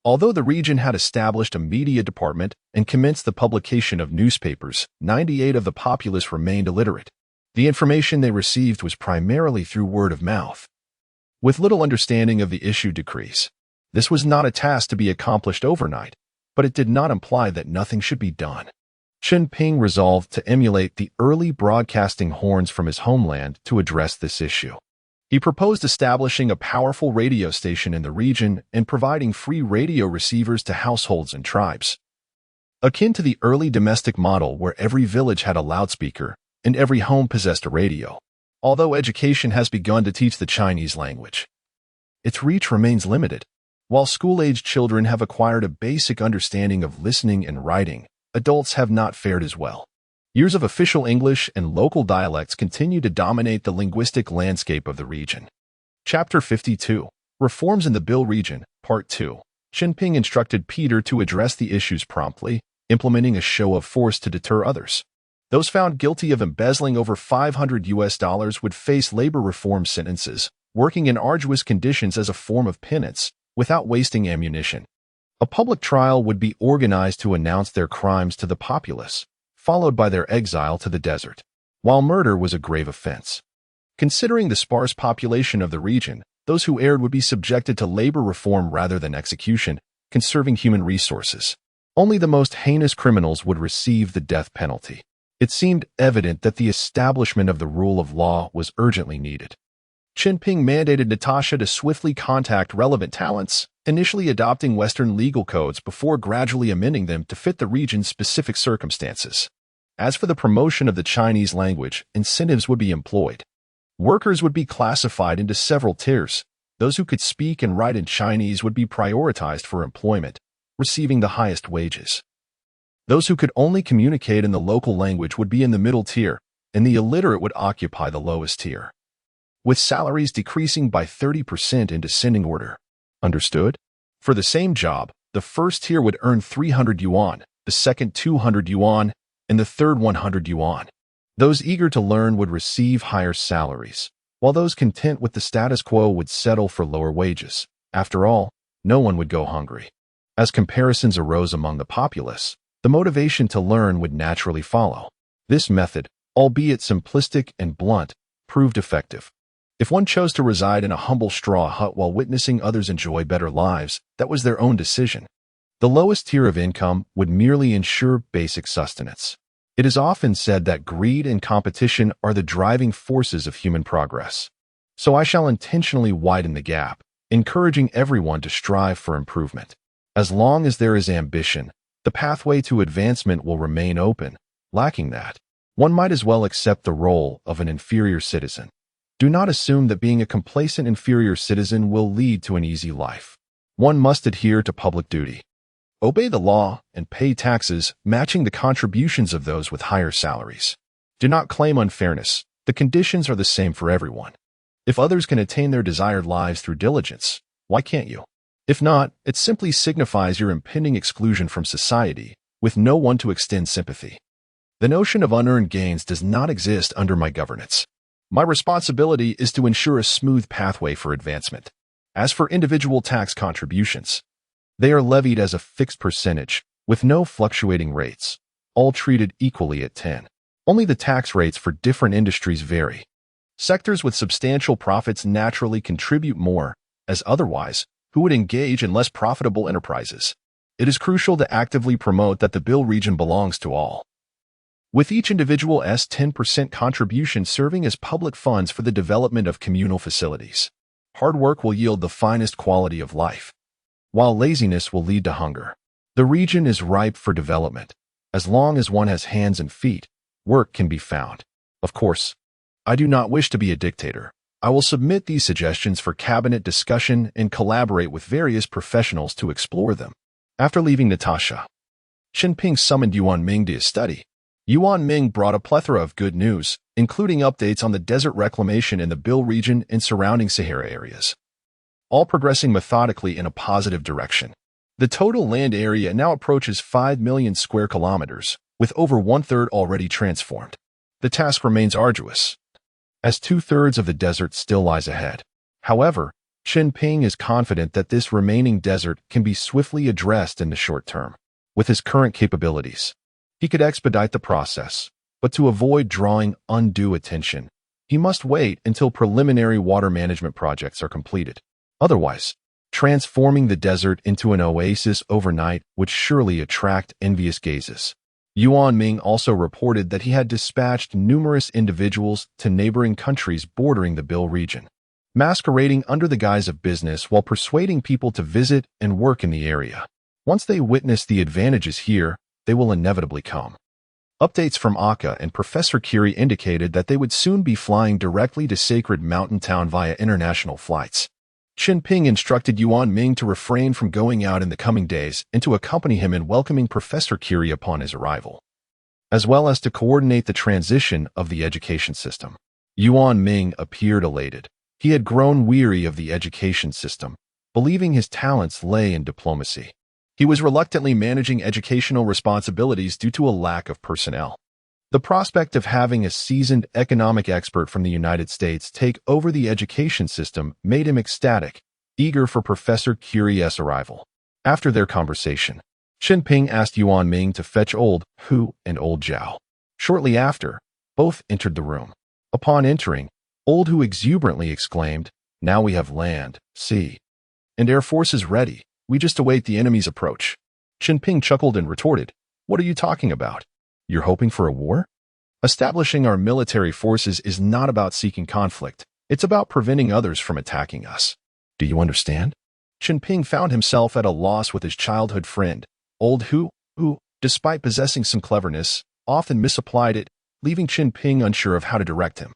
Although the region had established a media department and commenced the publication of newspapers, 98% of the populace remained illiterate. The information they received was primarily through word of mouth, with little understanding of the issued decrees. This was not a task to be accomplished overnight, but it did not imply that nothing should be done. Chen Ping resolved to emulate the early broadcasting horns from his homeland to address this issue. He proposed establishing a powerful radio station in the region and providing free radio receivers to households and tribes, akin to the early domestic model where every village had a loudspeaker and every home possessed a radio. Although education has begun to teach the Chinese language, its reach remains limited. While school-aged children have acquired a basic understanding of listening and writing, adults have not fared as well. Years of official English and local dialects continue to dominate the linguistic landscape of the region. Chapter 52, Reforms in the Bill Region, Part 2. Chunping instructed Peter to address the issues promptly, implementing a show of force to deter others. Those found guilty of embezzling over $500 would face labor reform sentences, working in arduous conditions as a form of penance, without wasting ammunition. A public trial would be organized to announce their crimes to the populace, followed by their exile to the desert, while murder was a grave offense. Considering the sparse population of the region, those who erred would be subjected to labor reform rather than execution, conserving human resources. Only the most heinous criminals would receive the death penalty. It seemed evident that the establishment of the rule of law was urgently needed. Chen Ping mandated Natasha to swiftly contact relevant talents, initially adopting Western legal codes before gradually amending them to fit the region's specific circumstances. As for the promotion of the Chinese language, incentives would be employed. Workers would be classified into several tiers. Those who could speak and write in Chinese would be prioritized for employment, receiving the highest wages. Those who could only communicate in the local language would be in the middle tier, and the illiterate would occupy the lowest tier, with salaries decreasing by 30% in descending order. Understood? For the same job, the first tier would earn 300 yuan, the second 200 yuan, and the third 100 yuan. Those eager to learn would receive higher salaries, while those content with the status quo would settle for lower wages. After all, no one would go hungry. As comparisons arose among the populace, the motivation to learn would naturally follow. This method, albeit simplistic and blunt, proved effective. If one chose to reside in a humble straw hut while witnessing others enjoy better lives, that was their own decision. The lowest tier of income would merely ensure basic sustenance. It is often said that greed and competition are the driving forces of human progress. So I shall intentionally widen the gap, encouraging everyone to strive for improvement. As long as there is ambition, the pathway to advancement will remain open. Lacking that, one might as well accept the role of an inferior citizen. Do not assume that being a complacent inferior citizen will lead to an easy life. One must adhere to public duty, obey the law, and pay taxes, matching the contributions of those with higher salaries. Do not claim unfairness. The conditions are the same for everyone. If others can attain their desired lives through diligence, why can't you? If not, it simply signifies your impending exclusion from society, with no one to extend sympathy. The notion of unearned gains does not exist under my governance. My responsibility is to ensure a smooth pathway for advancement. As for individual tax contributions, they are levied as a fixed percentage, with no fluctuating rates, all treated equally at 10. Only the tax rates for different industries vary. Sectors with substantial profits naturally contribute more, as otherwise, who would engage in less profitable enterprises? It is crucial to actively promote that the Bill region belongs to all, with each individual's 10% contribution serving as public funds for the development of communal facilities. Hard work will yield the finest quality of life, while laziness will lead to hunger. The region is ripe for development. As long as one has hands and feet, work can be found. Of course, I do not wish to be a dictator. I will submit these suggestions for cabinet discussion and collaborate with various professionals to explore them. After leaving Natasha, Chen Ping summoned Yuan Ming to his study. Yuan Ming brought a plethora of good news, including updates on the desert reclamation in the Bill region and surrounding Sahara areas, all progressing methodically in a positive direction. The total land area now approaches 5 million square kilometers, with over one-third already transformed. The task remains arduous, as two-thirds of the desert still lies ahead. However, Chen Ping is confident that this remaining desert can be swiftly addressed in the short term. With his current capabilities, he could expedite the process, but to avoid drawing undue attention, he must wait until preliminary water management projects are completed. Otherwise, transforming the desert into an oasis overnight would surely attract envious gazes. Yuan Ming also reported that he had dispatched numerous individuals to neighboring countries bordering the Bill region, masquerading under the guise of business while persuading people to visit and work in the area. Once they witness the advantages here, they will inevitably come. Updates from Akka and Professor Curie indicated that they would soon be flying directly to Sacred Mountain Town via international flights. Chen Ping instructed Yuan Ming to refrain from going out in the coming days and to accompany him in welcoming Professor Curie upon his arrival, as well as to coordinate the transition of the education system. Yuan Ming appeared elated. He had grown weary of the education system, believing his talents lay in diplomacy. He was reluctantly managing educational responsibilities due to a lack of personnel. The prospect of having a seasoned economic expert from the United States take over the education system made him ecstatic, eager for Professor Curie's arrival. After their conversation, Chen Ping asked Yuan Ming to fetch Old Hu and Old Zhao. Shortly after, both entered the room. Upon entering, Old Hu exuberantly exclaimed, "Now we have land, sea, and air forces ready. We just await the enemy's approach." Chen Ping chuckled and retorted, "What are you talking about? You're hoping for a war? Establishing our military forces is not about seeking conflict. It's about preventing others from attacking us. Do you understand? Chunping found himself at a loss with his childhood friend, Old Hu, who, despite possessing some cleverness, often misapplied it, leaving Chunping unsure of how to direct him.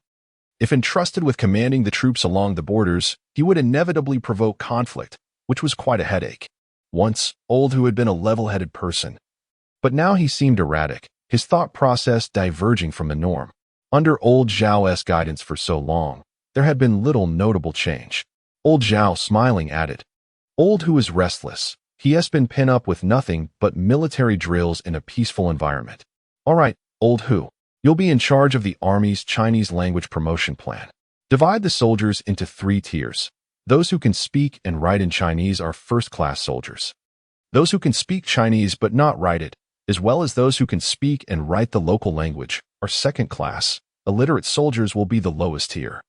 If entrusted with commanding the troops along the borders, he would inevitably provoke conflict, which was quite a headache. Once, Old Hu had been a level-headed person, but now he seemed erratic, his thought process diverging from the norm. Under Old Zhao's guidance for so long, there had been little notable change. Old Zhao smiling added, Old Hu is restless. He has been pent up with nothing but military drills in a peaceful environment. All right, Old Hu, you'll be in charge of the Army's Chinese language promotion plan. Divide the soldiers into 3 tiers. Those who can speak and write in Chinese are first-class soldiers. Those who can speak Chinese but not write it, as well as those who can speak and write the local language, are second-class. Illiterate soldiers will be the lowest tier,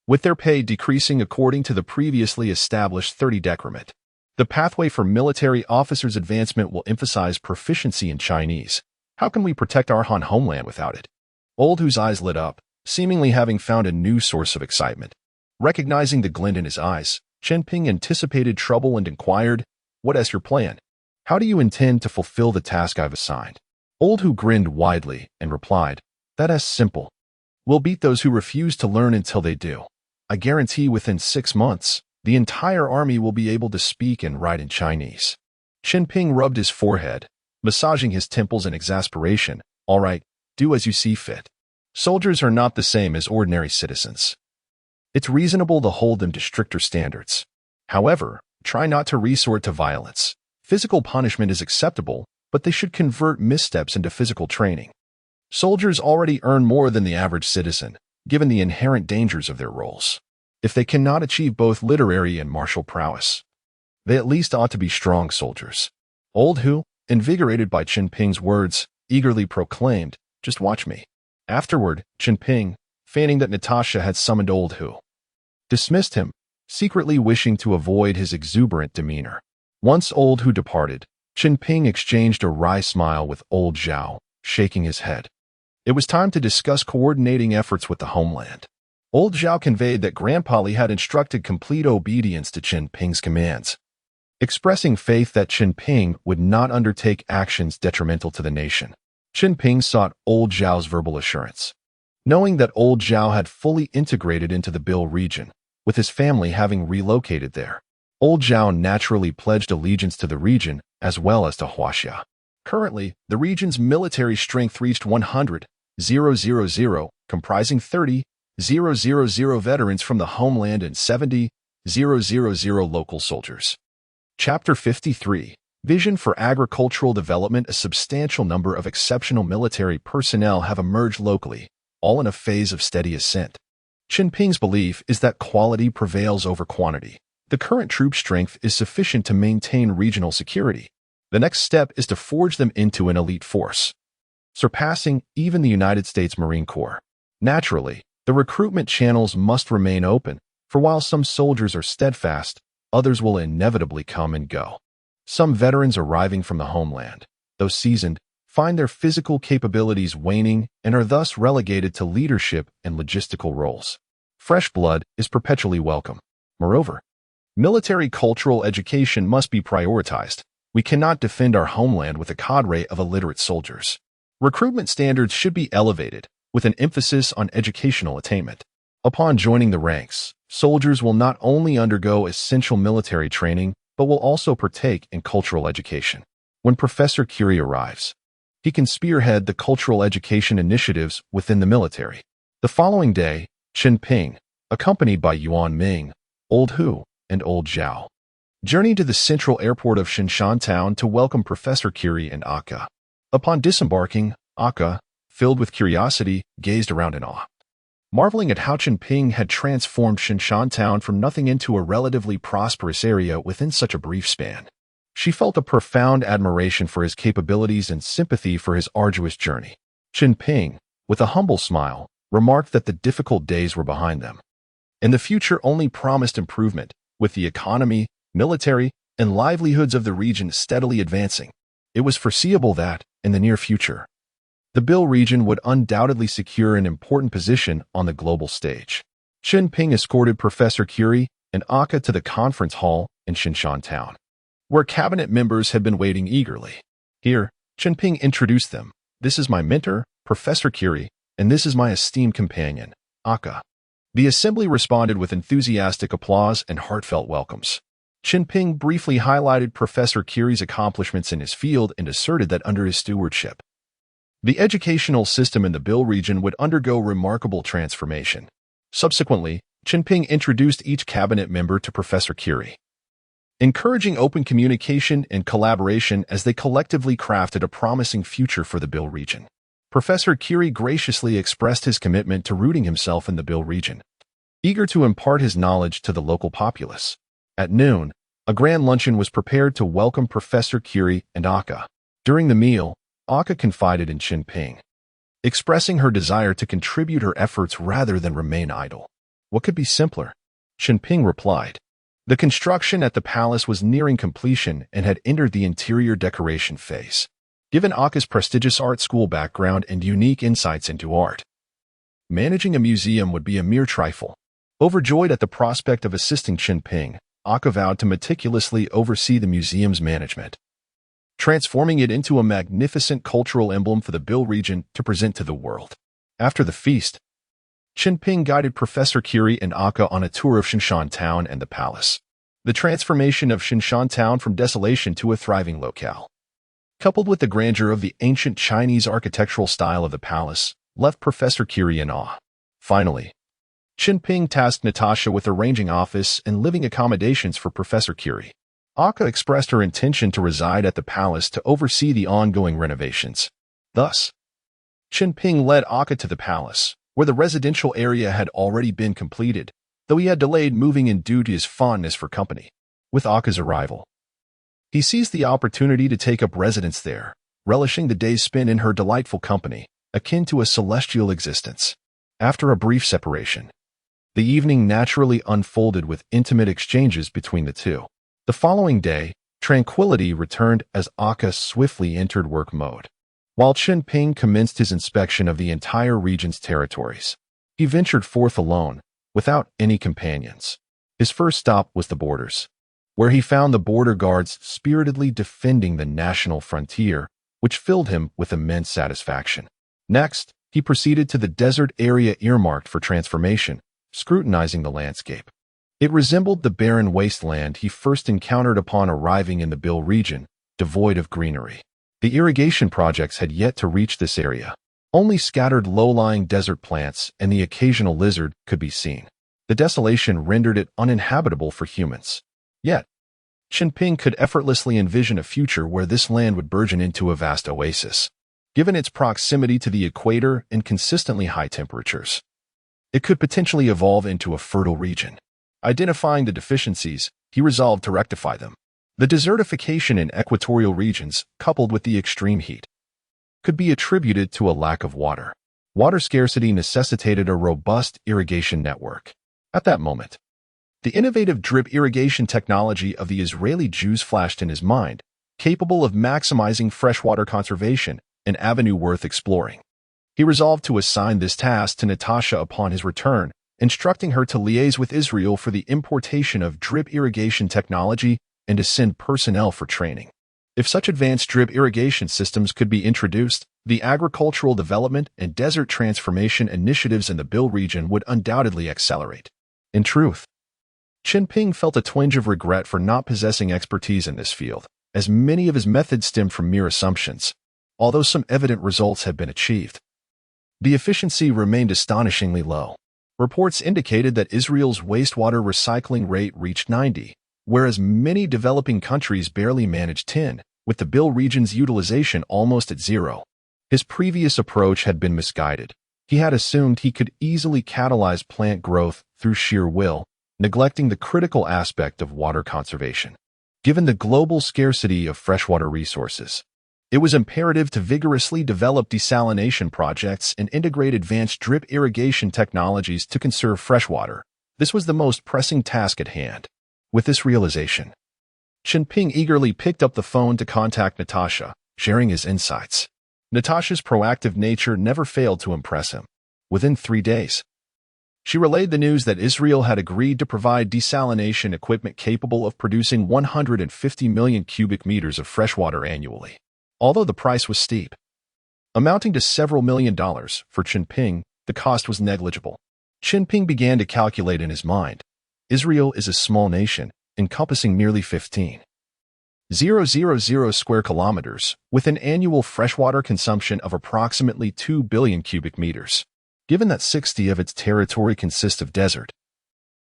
with their pay decreasing according to the previously established 30 decrement. The pathway for military officers' advancement will emphasize proficiency in Chinese. How can we protect our Han homeland without it? Old Hu's eyes lit up, seemingly having found a new source of excitement. Recognizing the glint in his eyes, Chen Ping anticipated trouble and inquired, What is your plan? How do you intend to fulfill the task I've assigned? Old Hu grinned widely and replied, That is simple. We'll beat those who refuse to learn until they do. I guarantee within 6 months, the entire army will be able to speak and write in Chinese. Chen Ping rubbed his forehead, massaging his temples in exasperation. All right, do as you see fit. Soldiers are not the same as ordinary citizens. It's reasonable to hold them to stricter standards. However, try not to resort to violence. Physical punishment is acceptable, but they should convert missteps into physical training. Soldiers already earn more than the average citizen, given the inherent dangers of their roles. If they cannot achieve both literary and martial prowess, they at least ought to be strong soldiers. Old Hu, invigorated by Chen Ping's words, eagerly proclaimed, Just watch me. Afterward, Chen Ping, feigning that Natasha had summoned Old Hu, dismissed him, secretly wishing to avoid his exuberant demeanor. Once Old Hu departed, Chen Ping exchanged a wry smile with Old Zhao, shaking his head. It was time to discuss coordinating efforts with the homeland. Old Zhao conveyed that Grandpa Li had instructed complete obedience to Chen Ping's commands, expressing faith that Chen Ping would not undertake actions detrimental to the nation. Chen Ping sought Old Zhao's verbal assurance. Knowing that Old Zhao had fully integrated into the Bil region, with his family having relocated there, Old Zhao naturally pledged allegiance to the region as well as to Huaxia. Currently, the region's military strength reached 100,000, comprising 30,000 veterans from the homeland and 70,000 local soldiers. Chapter 53. Vision for Agricultural Development. A substantial number of exceptional military personnel have emerged locally, all in a phase of steady ascent. Chen Ping's belief is that quality prevails over quantity. The current troop strength is sufficient to maintain regional security. The next step is to forge them into an elite force, surpassing even the United States Marine Corps. Naturally, the recruitment channels must remain open, for while some soldiers are steadfast, others will inevitably come and go. Some veterans arriving from the homeland, though seasoned, find their physical capabilities waning and are thus relegated to leadership and logistical roles. Fresh blood is perpetually welcome. Moreover, military cultural education must be prioritized. We cannot defend our homeland with a cadre of illiterate soldiers. Recruitment standards should be elevated, with an emphasis on educational attainment. Upon joining the ranks, soldiers will not only undergo essential military training, but will also partake in cultural education. When Professor Curie arrives, he can spearhead the cultural education initiatives within the military. The following day, Chen Ping, accompanied by Yuan Ming, Old Hu, and Old Zhao, journeyed to the central airport of Shinshan Town to welcome Professor Curie and Aka. Upon disembarking, Aka, filled with curiosity, gazed around in awe, marveling at how Chen Ping had transformed Shinshan Town from nothing into a relatively prosperous area within such a brief span. She felt a profound admiration for his capabilities and sympathy for his arduous journey. Chen Ping, with a humble smile, remarked that the difficult days were behind them, and the future only promised improvement, with the economy, military, and livelihoods of the region steadily advancing. It was foreseeable that, in the near future, the Bill region would undoubtedly secure an important position on the global stage. Chen Ping escorted Professor Curie and Aka to the conference hall in Shinshan Town, where cabinet members had been waiting eagerly. Here, Chen Ping introduced them. "This is my mentor, Professor Curie, and this is my esteemed companion, Aka." The assembly responded with enthusiastic applause and heartfelt welcomes. Chen Ping briefly highlighted Professor Curie's accomplishments in his field and asserted that under his stewardship, the educational system in the Bill region would undergo remarkable transformation. Subsequently, Chen Ping introduced each cabinet member to Professor Curie, encouraging open communication and collaboration as they collectively crafted a promising future for the Bill region. Professor Curie graciously expressed his commitment to rooting himself in the Bill region, eager to impart his knowledge to the local populace. At noon, a grand luncheon was prepared to welcome Professor Curie and Aka. During the meal, Aka confided in Chen Ping, expressing her desire to contribute her efforts rather than remain idle. "What could be simpler?" Chen Ping replied. The construction at the palace was nearing completion and had entered the interior decoration phase. Given Aka's prestigious art school background and unique insights into art, managing a museum would be a mere trifle. Overjoyed at the prospect of assisting Chen Ping, Aka vowed to meticulously oversee the museum's management, transforming it into a magnificent cultural emblem for the Bill region to present to the world. After the feast, Chen Ping guided Professor Curie and Aka on a tour of Shinshan Town and the palace. The transformation of Shinshan Town from desolation to a thriving locale, coupled with the grandeur of the ancient Chinese architectural style of the palace, left Professor Curie in awe. Finally, Chen Ping tasked Natasha with arranging office and living accommodations for Professor Curie. Aka expressed her intention to reside at the palace to oversee the ongoing renovations. Thus, Chen Ping led Aka to the palace, where the residential area had already been completed, though he had delayed moving in due to his fondness for company. With Aka's arrival, he seized the opportunity to take up residence there, relishing the days spent in her delightful company, akin to a celestial existence. After a brief separation, the evening naturally unfolded with intimate exchanges between the two. The following day, tranquility returned as Aka swiftly entered work mode, while Chen Ping commenced his inspection of the entire region's territories. He ventured forth alone, without any companions. His first stop was the borders, where he found the border guards spiritedly defending the national frontier, which filled him with immense satisfaction. Next, he proceeded to the desert area earmarked for transformation, scrutinizing the landscape. It resembled the barren wasteland he first encountered upon arriving in the Bill region, devoid of greenery. The irrigation projects had yet to reach this area. Only scattered low-lying desert plants and the occasional lizard could be seen. The desolation rendered it uninhabitable for humans. Yet, Chen Ping could effortlessly envision a future where this land would burgeon into a vast oasis. Given its proximity to the equator and consistently high temperatures, it could potentially evolve into a fertile region. Identifying the deficiencies, he resolved to rectify them. The desertification in equatorial regions, coupled with the extreme heat, could be attributed to a lack of water. Water scarcity necessitated a robust irrigation network. At that moment, the innovative drip irrigation technology of the Israeli Jews flashed in his mind, capable of maximizing freshwater conservation, an avenue worth exploring. He resolved to assign this task to Natasha upon his return, instructing her to liaise with Israel for the importation of drip irrigation technology and to send personnel for training. If such advanced drip irrigation systems could be introduced, the agricultural development and desert transformation initiatives in the Bill region would undoubtedly accelerate. In truth, Chen Ping felt a twinge of regret for not possessing expertise in this field, as many of his methods stemmed from mere assumptions, although some evident results had been achieved. The efficiency remained astonishingly low. Reports indicated that Israel's wastewater recycling rate reached 90, whereas many developing countries barely managed 10, with the Bill region's utilization almost at zero. His previous approach had been misguided. He had assumed he could easily catalyze plant growth through sheer will, neglecting the critical aspect of water conservation. Given the global scarcity of freshwater resources, it was imperative to vigorously develop desalination projects and integrate advanced drip irrigation technologies to conserve freshwater. This was the most pressing task at hand. With this realization, Chen Ping eagerly picked up the phone to contact Natasha, sharing his insights. Natasha's proactive nature never failed to impress him. Within 3 days, she relayed the news that Israel had agreed to provide desalination equipment capable of producing 150 million cubic meters of freshwater annually. Although the price was steep, amounting to several $1,000,000 for Chen Ping, the cost was negligible. Chen Ping began to calculate in his mind. Israel is a small nation, encompassing merely 15,000 square kilometers, with an annual freshwater consumption of approximately 2 billion cubic meters. Given that 60 of its territory consists of desert,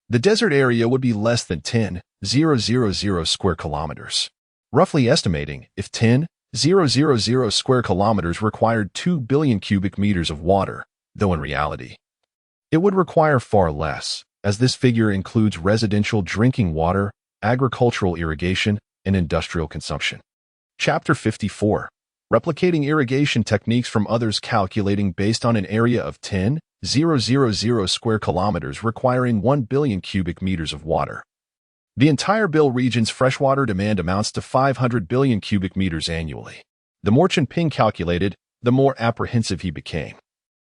the desert area would be less than 10,000 square kilometers. Roughly estimating, if 10,000 square kilometers required 2 billion cubic meters of water, though in reality, it would require far less, as this figure includes residential drinking water, agricultural irrigation, and industrial consumption. Chapter 54. Replicating irrigation techniques from others, calculating based on an area of 10,000 square kilometers requiring 1 billion cubic meters of water. The entire Bill region's freshwater demand amounts to 500 billion cubic meters annually. The more Chen Ping calculated, the more apprehensive he became.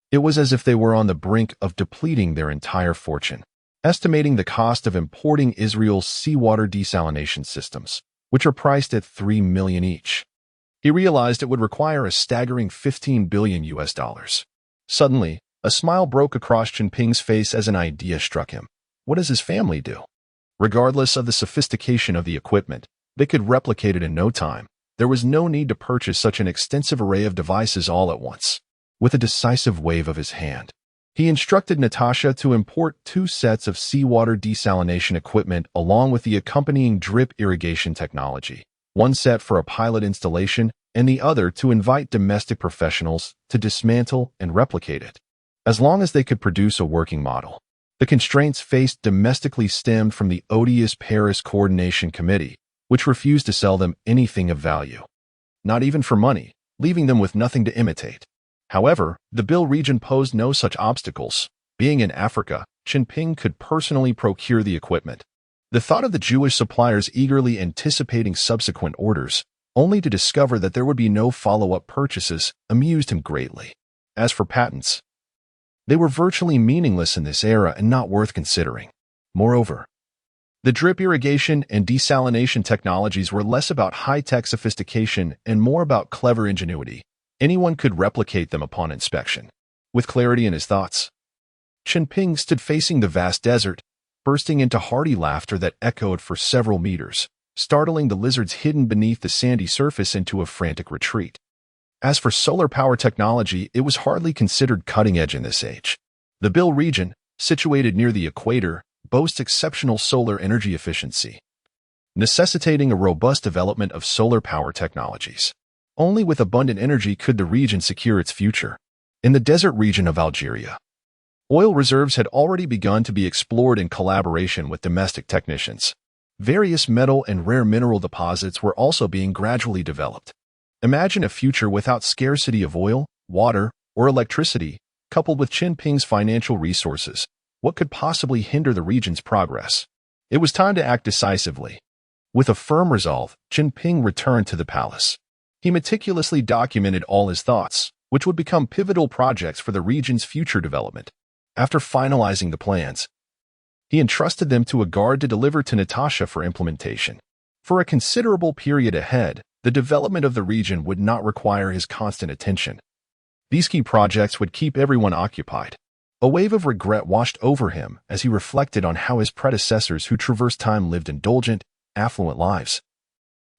It was as if they were on the brink of depleting their entire fortune. Estimating the cost of importing Israel's seawater desalination systems, which are priced at $3 million each, he realized it would require a staggering $15 billion. Suddenly, a smile broke across Chen Ping's face as an idea struck him. What does his family do? Regardless of the sophistication of the equipment, they could replicate it in no time. There was no need to purchase such an extensive array of devices all at once. With a decisive wave of his hand, he instructed Natasha to import 2 sets of seawater desalination equipment along with the accompanying drip irrigation technology, one set for a pilot installation and the other to invite domestic professionals to dismantle and replicate it. As long as they could produce a working model, the constraints faced domestically stemmed from the odious Paris Coordination Committee, which refused to sell them anything of value, not even for money, leaving them with nothing to imitate. However, the Bill region posed no such obstacles. Being in Africa, Chen Ping could personally procure the equipment. The thought of the Jewish suppliers eagerly anticipating subsequent orders, only to discover that there would be no follow-up purchases, amused him greatly. As for patents, they were virtually meaningless in this era and not worth considering. Moreover, the drip irrigation and desalination technologies were less about high-tech sophistication and more about clever ingenuity. Anyone could replicate them upon inspection. With clarity in his thoughts, Chen Ping stood facing the vast desert, bursting into hearty laughter that echoed for several meters, startling the lizards hidden beneath the sandy surface into a frantic retreat. As for solar power technology, it was hardly considered cutting-edge in this age. The Bill region, situated near the equator, boasts exceptional solar energy efficiency, necessitating a robust development of solar power technologies. Only with abundant energy could the region secure its future. In the desert region of Algeria, oil reserves had already begun to be explored in collaboration with domestic technicians. Various metal and rare mineral deposits were also being gradually developed. Imagine a future without scarcity of oil, water, or electricity, coupled with Chen Ping's financial resources. What could possibly hinder the region's progress? It was time to act decisively. With a firm resolve, Chen Ping returned to the palace. He meticulously documented all his thoughts, which would become pivotal projects for the region's future development. After finalizing the plans, he entrusted them to a guard to deliver to Natasha for implementation. For a considerable period ahead, the development of the region would not require his constant attention. These key projects would keep everyone occupied. A wave of regret washed over him as he reflected on how his predecessors who traversed time lived indulgent, affluent lives,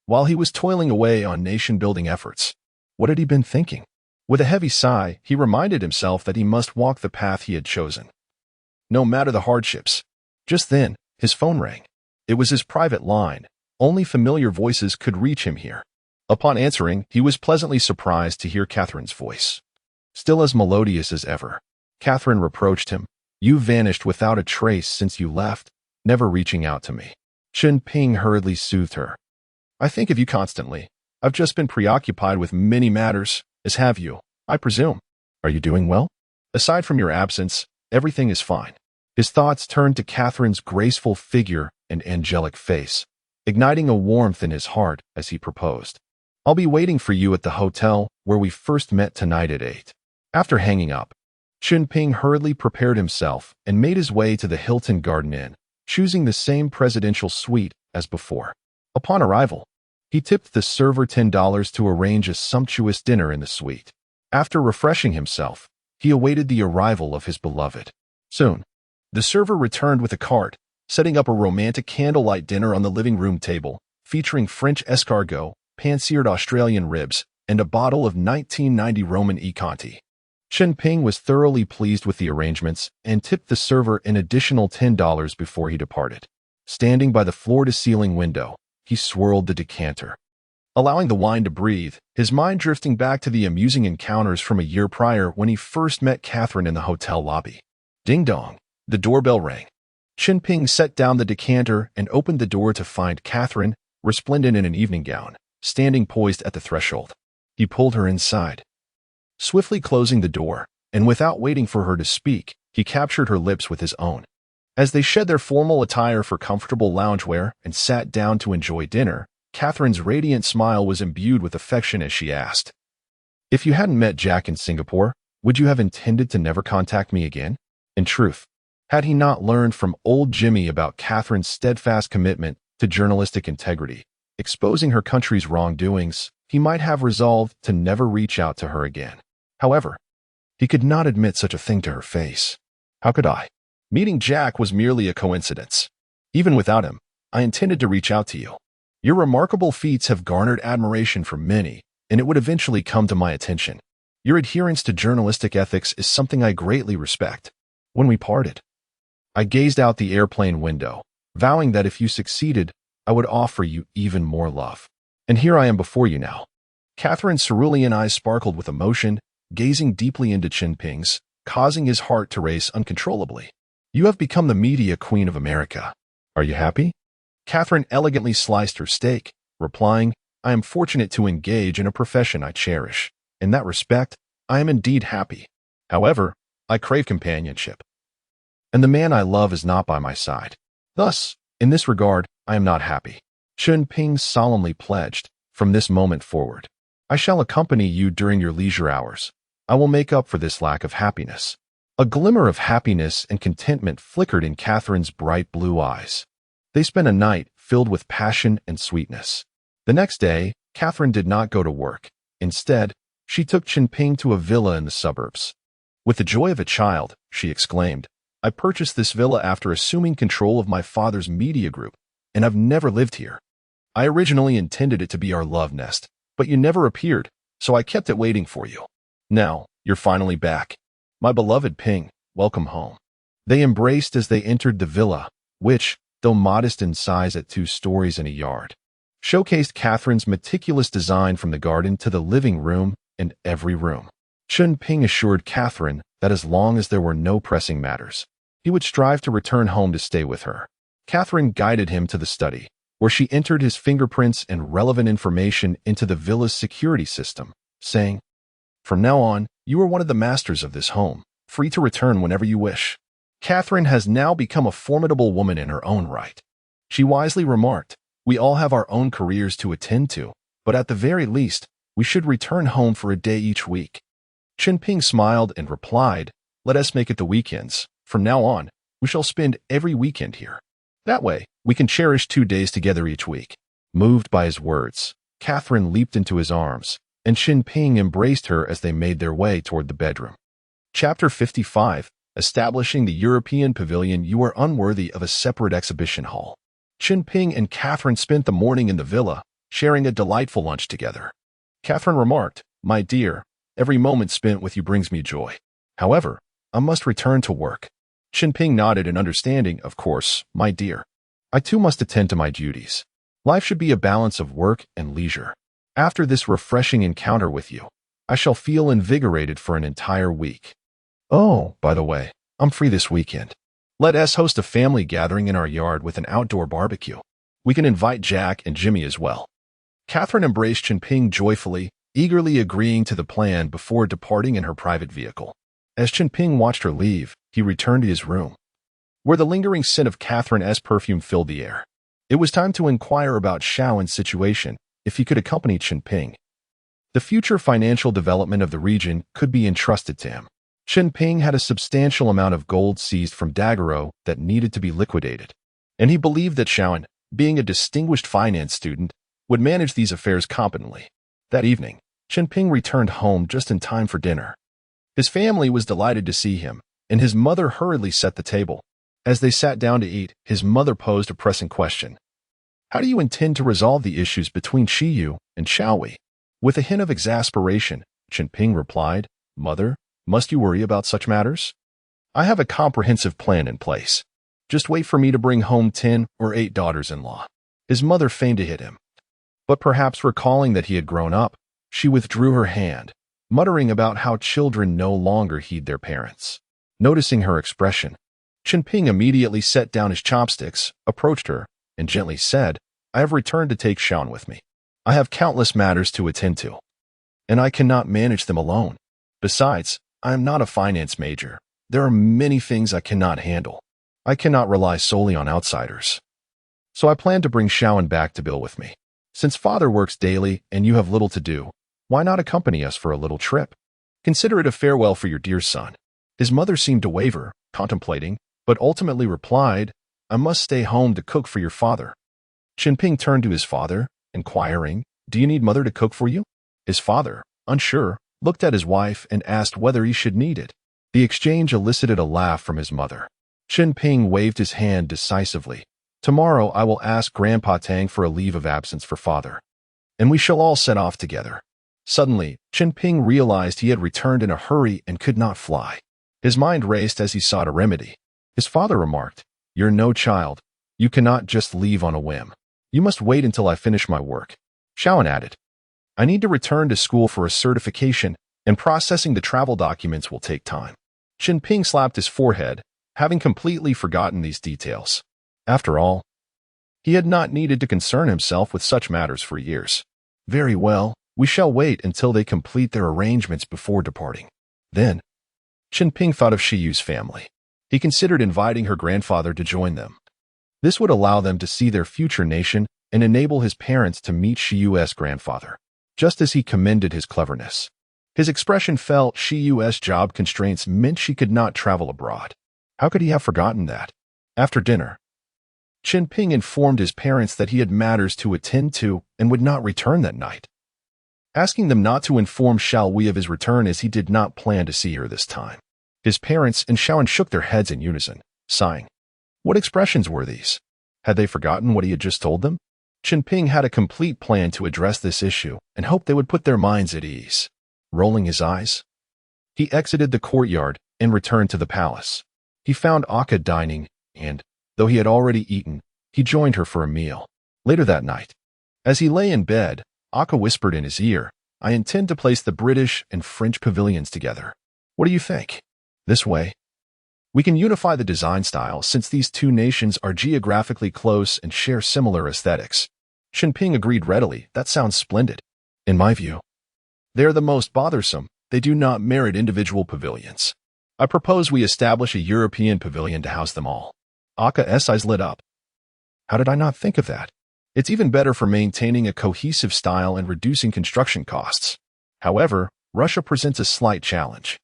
while he was toiling away on nation-building efforts. What had he been thinking? With a heavy sigh, he reminded himself that he must walk the path he had chosen, no matter the hardships. Just then, his phone rang. It was his private line. Only familiar voices could reach him here. Upon answering, he was pleasantly surprised to hear Catherine's voice. Still as melodious as ever, Catherine reproached him. "You vanished without a trace since you left, never reaching out to me." Chen Ping hurriedly soothed her. "I think of you constantly. I've just been preoccupied with many matters, as have you, I presume. Are you doing well? Aside from your absence, everything is fine." His thoughts turned to Catherine's graceful figure and angelic face, igniting a warmth in his heart as he proposed. I'll be waiting for you at the hotel where we first met tonight at 8. After hanging up, Chen Ping hurriedly prepared himself and made his way to the Hilton Garden Inn, choosing the same presidential suite as before. Upon arrival, he tipped the server $10 to arrange a sumptuous dinner in the suite. After refreshing himself, he awaited the arrival of his beloved. Soon, the server returned with a cart, setting up a romantic candlelight dinner on the living room table, featuring French escargot, pan-seared Australian ribs, and a bottle of 1990 Roman E. Conti. Chen Ping was thoroughly pleased with the arrangements and tipped the server an additional $10 before he departed. Standing by the floor-to-ceiling window, he swirled the decanter, allowing the wine to breathe, his mind drifting back to the amusing encounters from a year prior when he first met Catherine in the hotel lobby. Ding-dong, the doorbell rang. Chen Ping set down the decanter and opened the door to find Catherine, resplendent in an evening gown, standing poised at the threshold. He pulled her inside, swiftly closing the door, and without waiting for her to speak, he captured her lips with his own. As they shed their formal attire for comfortable loungewear and sat down to enjoy dinner, Catherine's radiant smile was imbued with affection as she asked, "If you hadn't met Jack in Singapore, would you have intended to never contact me again?" In truth, had he not learned from old Jimmy about Catherine's steadfast commitment to journalistic integrity, exposing her country's wrongdoings, he might have resolved to never reach out to her again. However, he could not admit such a thing to her face. How could I? Meeting Jack was merely a coincidence. Even without him, I intended to reach out to you. Your remarkable feats have garnered admiration from many, and it would eventually come to my attention. Your adherence to journalistic ethics is something I greatly respect. When we parted, I gazed out the airplane window, vowing that if you succeeded, I would offer you even more love. And here I am before you now. Catherine's cerulean eyes sparkled with emotion, gazing deeply into Chen Ping's, causing his heart to race uncontrollably. You have become the media queen of America. Are you happy? Catherine elegantly sliced her steak, replying, I am fortunate to engage in a profession I cherish. In that respect, I am indeed happy. However, I crave companionship. And the man I love is not by my side. Thus, in this regard, I am not happy. Chen Ping solemnly pledged, from this moment forward, I shall accompany you during your leisure hours. I will make up for this lack of happiness. A glimmer of happiness and contentment flickered in Catherine's bright blue eyes. They spent a night filled with passion and sweetness. The next day, Catherine did not go to work. Instead, she took Chen Ping to a villa in the suburbs. With the joy of a child, she exclaimed, I purchased this villa after assuming control of my father's media group, and I've never lived here. I originally intended it to be our love nest, but you never appeared, so I kept it waiting for you. Now, you're finally back. My beloved Ping, welcome home. They embraced as they entered the villa, which, though modest in size at 2 stories and a yard, showcased Catherine's meticulous design from the garden to the living room and every room. Chen Ping assured Catherine that as long as there were no pressing matters, he would strive to return home to stay with her. Catherine guided him to the study, where she entered his fingerprints and relevant information into the villa's security system, saying, From now on, you are one of the masters of this home, free to return whenever you wish. Catherine has now become a formidable woman in her own right. She wisely remarked, We all have our own careers to attend to, but at the very least, we should return home for a day each week. Chen Ping smiled and replied, Let us make it the weekends. From now on, we shall spend every weekend here. That way, we can cherish 2 days together each week. Moved by his words, Catherine leaped into his arms, and Chen Ping embraced her as they made their way toward the bedroom. Chapter 55, Establishing the European Pavilion. You are unworthy of a separate exhibition hall. Chen Ping and Catherine spent the morning in the villa, sharing a delightful lunch together. Catherine remarked, My dear, every moment spent with you brings me joy. However, I must return to work. Chen Ping nodded in understanding, Of course, my dear. I too must attend to my duties. Life should be a balance of work and leisure. After this refreshing encounter with you, I shall feel invigorated for an entire week. Oh, by the way, I'm free this weekend. Let us host a family gathering in our yard with an outdoor barbecue. We can invite Jack and Jimmy as well. Catherine embraced Chen Ping joyfully, eagerly agreeing to the plan before departing in her private vehicle. As Chen Ping watched her leave, he returned to his room, where the lingering scent of Catherine's perfume filled the air. It was time to inquire about Shaoen's situation, if he could accompany Chen Ping. The future financial development of the region could be entrusted to him. Chen Ping had a substantial amount of gold seized from Daguerreau that needed to be liquidated, and he believed that Shaoan, being a distinguished finance student, would manage these affairs competently. That evening, Chen Ping returned home just in time for dinner. His family was delighted to see him, and his mother hurriedly set the table. As they sat down to eat, his mother posed a pressing question. How do you intend to resolve the issues between Shiyu and Xiaowei? With a hint of exasperation, Chen Ping replied, Mother, must you worry about such matters? I have a comprehensive plan in place. Just wait for me to bring home 10 or 8 daughters-in-law. His mother feigned to hit him. But perhaps recalling that he had grown up, she withdrew her hand, muttering about how children no longer heed their parents. Noticing her expression, Chen Ping immediately set down his chopsticks, approached her, and gently said, I have returned to take Shaoan with me. I have countless matters to attend to, and I cannot manage them alone. Besides, I am not a finance major. There are many things I cannot handle. I cannot rely solely on outsiders. So I plan to bring Shaoan back to Bill with me. Since father works daily and you have little to do, why not accompany us for a little trip? Consider it a farewell for your dear son. His mother seemed to waver, contemplating, but ultimately replied, I must stay home to cook for your father. Chen Ping turned to his father, inquiring, Do you need mother to cook for you? His father, unsure, looked at his wife and asked whether he should need it. The exchange elicited a laugh from his mother. Chen Ping waved his hand decisively. Tomorrow I will ask Grandpa Tang for a leave of absence for father, and we shall all set off together. Suddenly, Chen Ping realized he had returned in a hurry and could not fly. His mind raced as he sought a remedy. His father remarked, You're no child. You cannot just leave on a whim. You must wait until I finish my work. Shaoan added, I need to return to school for a certification, and processing the travel documents will take time. Chen Ping slapped his forehead, having completely forgotten these details. After all, he had not needed to concern himself with such matters for years. Very well, we shall wait until they complete their arrangements before departing. Then, Chen Ping thought of Shiyu's family. He considered inviting her grandfather to join them. This would allow them to see their future nation and enable his parents to meet Shiyu's grandfather, just as he commended his cleverness. His expression felt Shiyu's job constraints meant she could not travel abroad. How could he have forgotten that? After dinner, Chen Ping informed his parents that he had matters to attend to and would not return that night, asking them not to inform Xiaowei of his return as he did not plan to see her this time. His parents and Shaoan shook their heads in unison, sighing. What expressions were these? Had they forgotten what he had just told them? Chen Ping had a complete plan to address this issue and hoped they would put their minds at ease. Rolling his eyes, he exited the courtyard and returned to the palace. He found Aka dining, and, though he had already eaten, he joined her for a meal. Later that night, as he lay in bed, Aka whispered in his ear, I intend to place the British and French pavilions together. What do you think? This way, we can unify the design styles since these two nations are geographically close and share similar aesthetics. Chen Ping agreed readily, that sounds splendid. In my view, they are the most bothersome. They do not merit individual pavilions. I propose we establish a European pavilion to house them all. Aka's eyes lit up. How did I not think of that? It's even better for maintaining a cohesive style and reducing construction costs. However, Russia presents a slight challenge,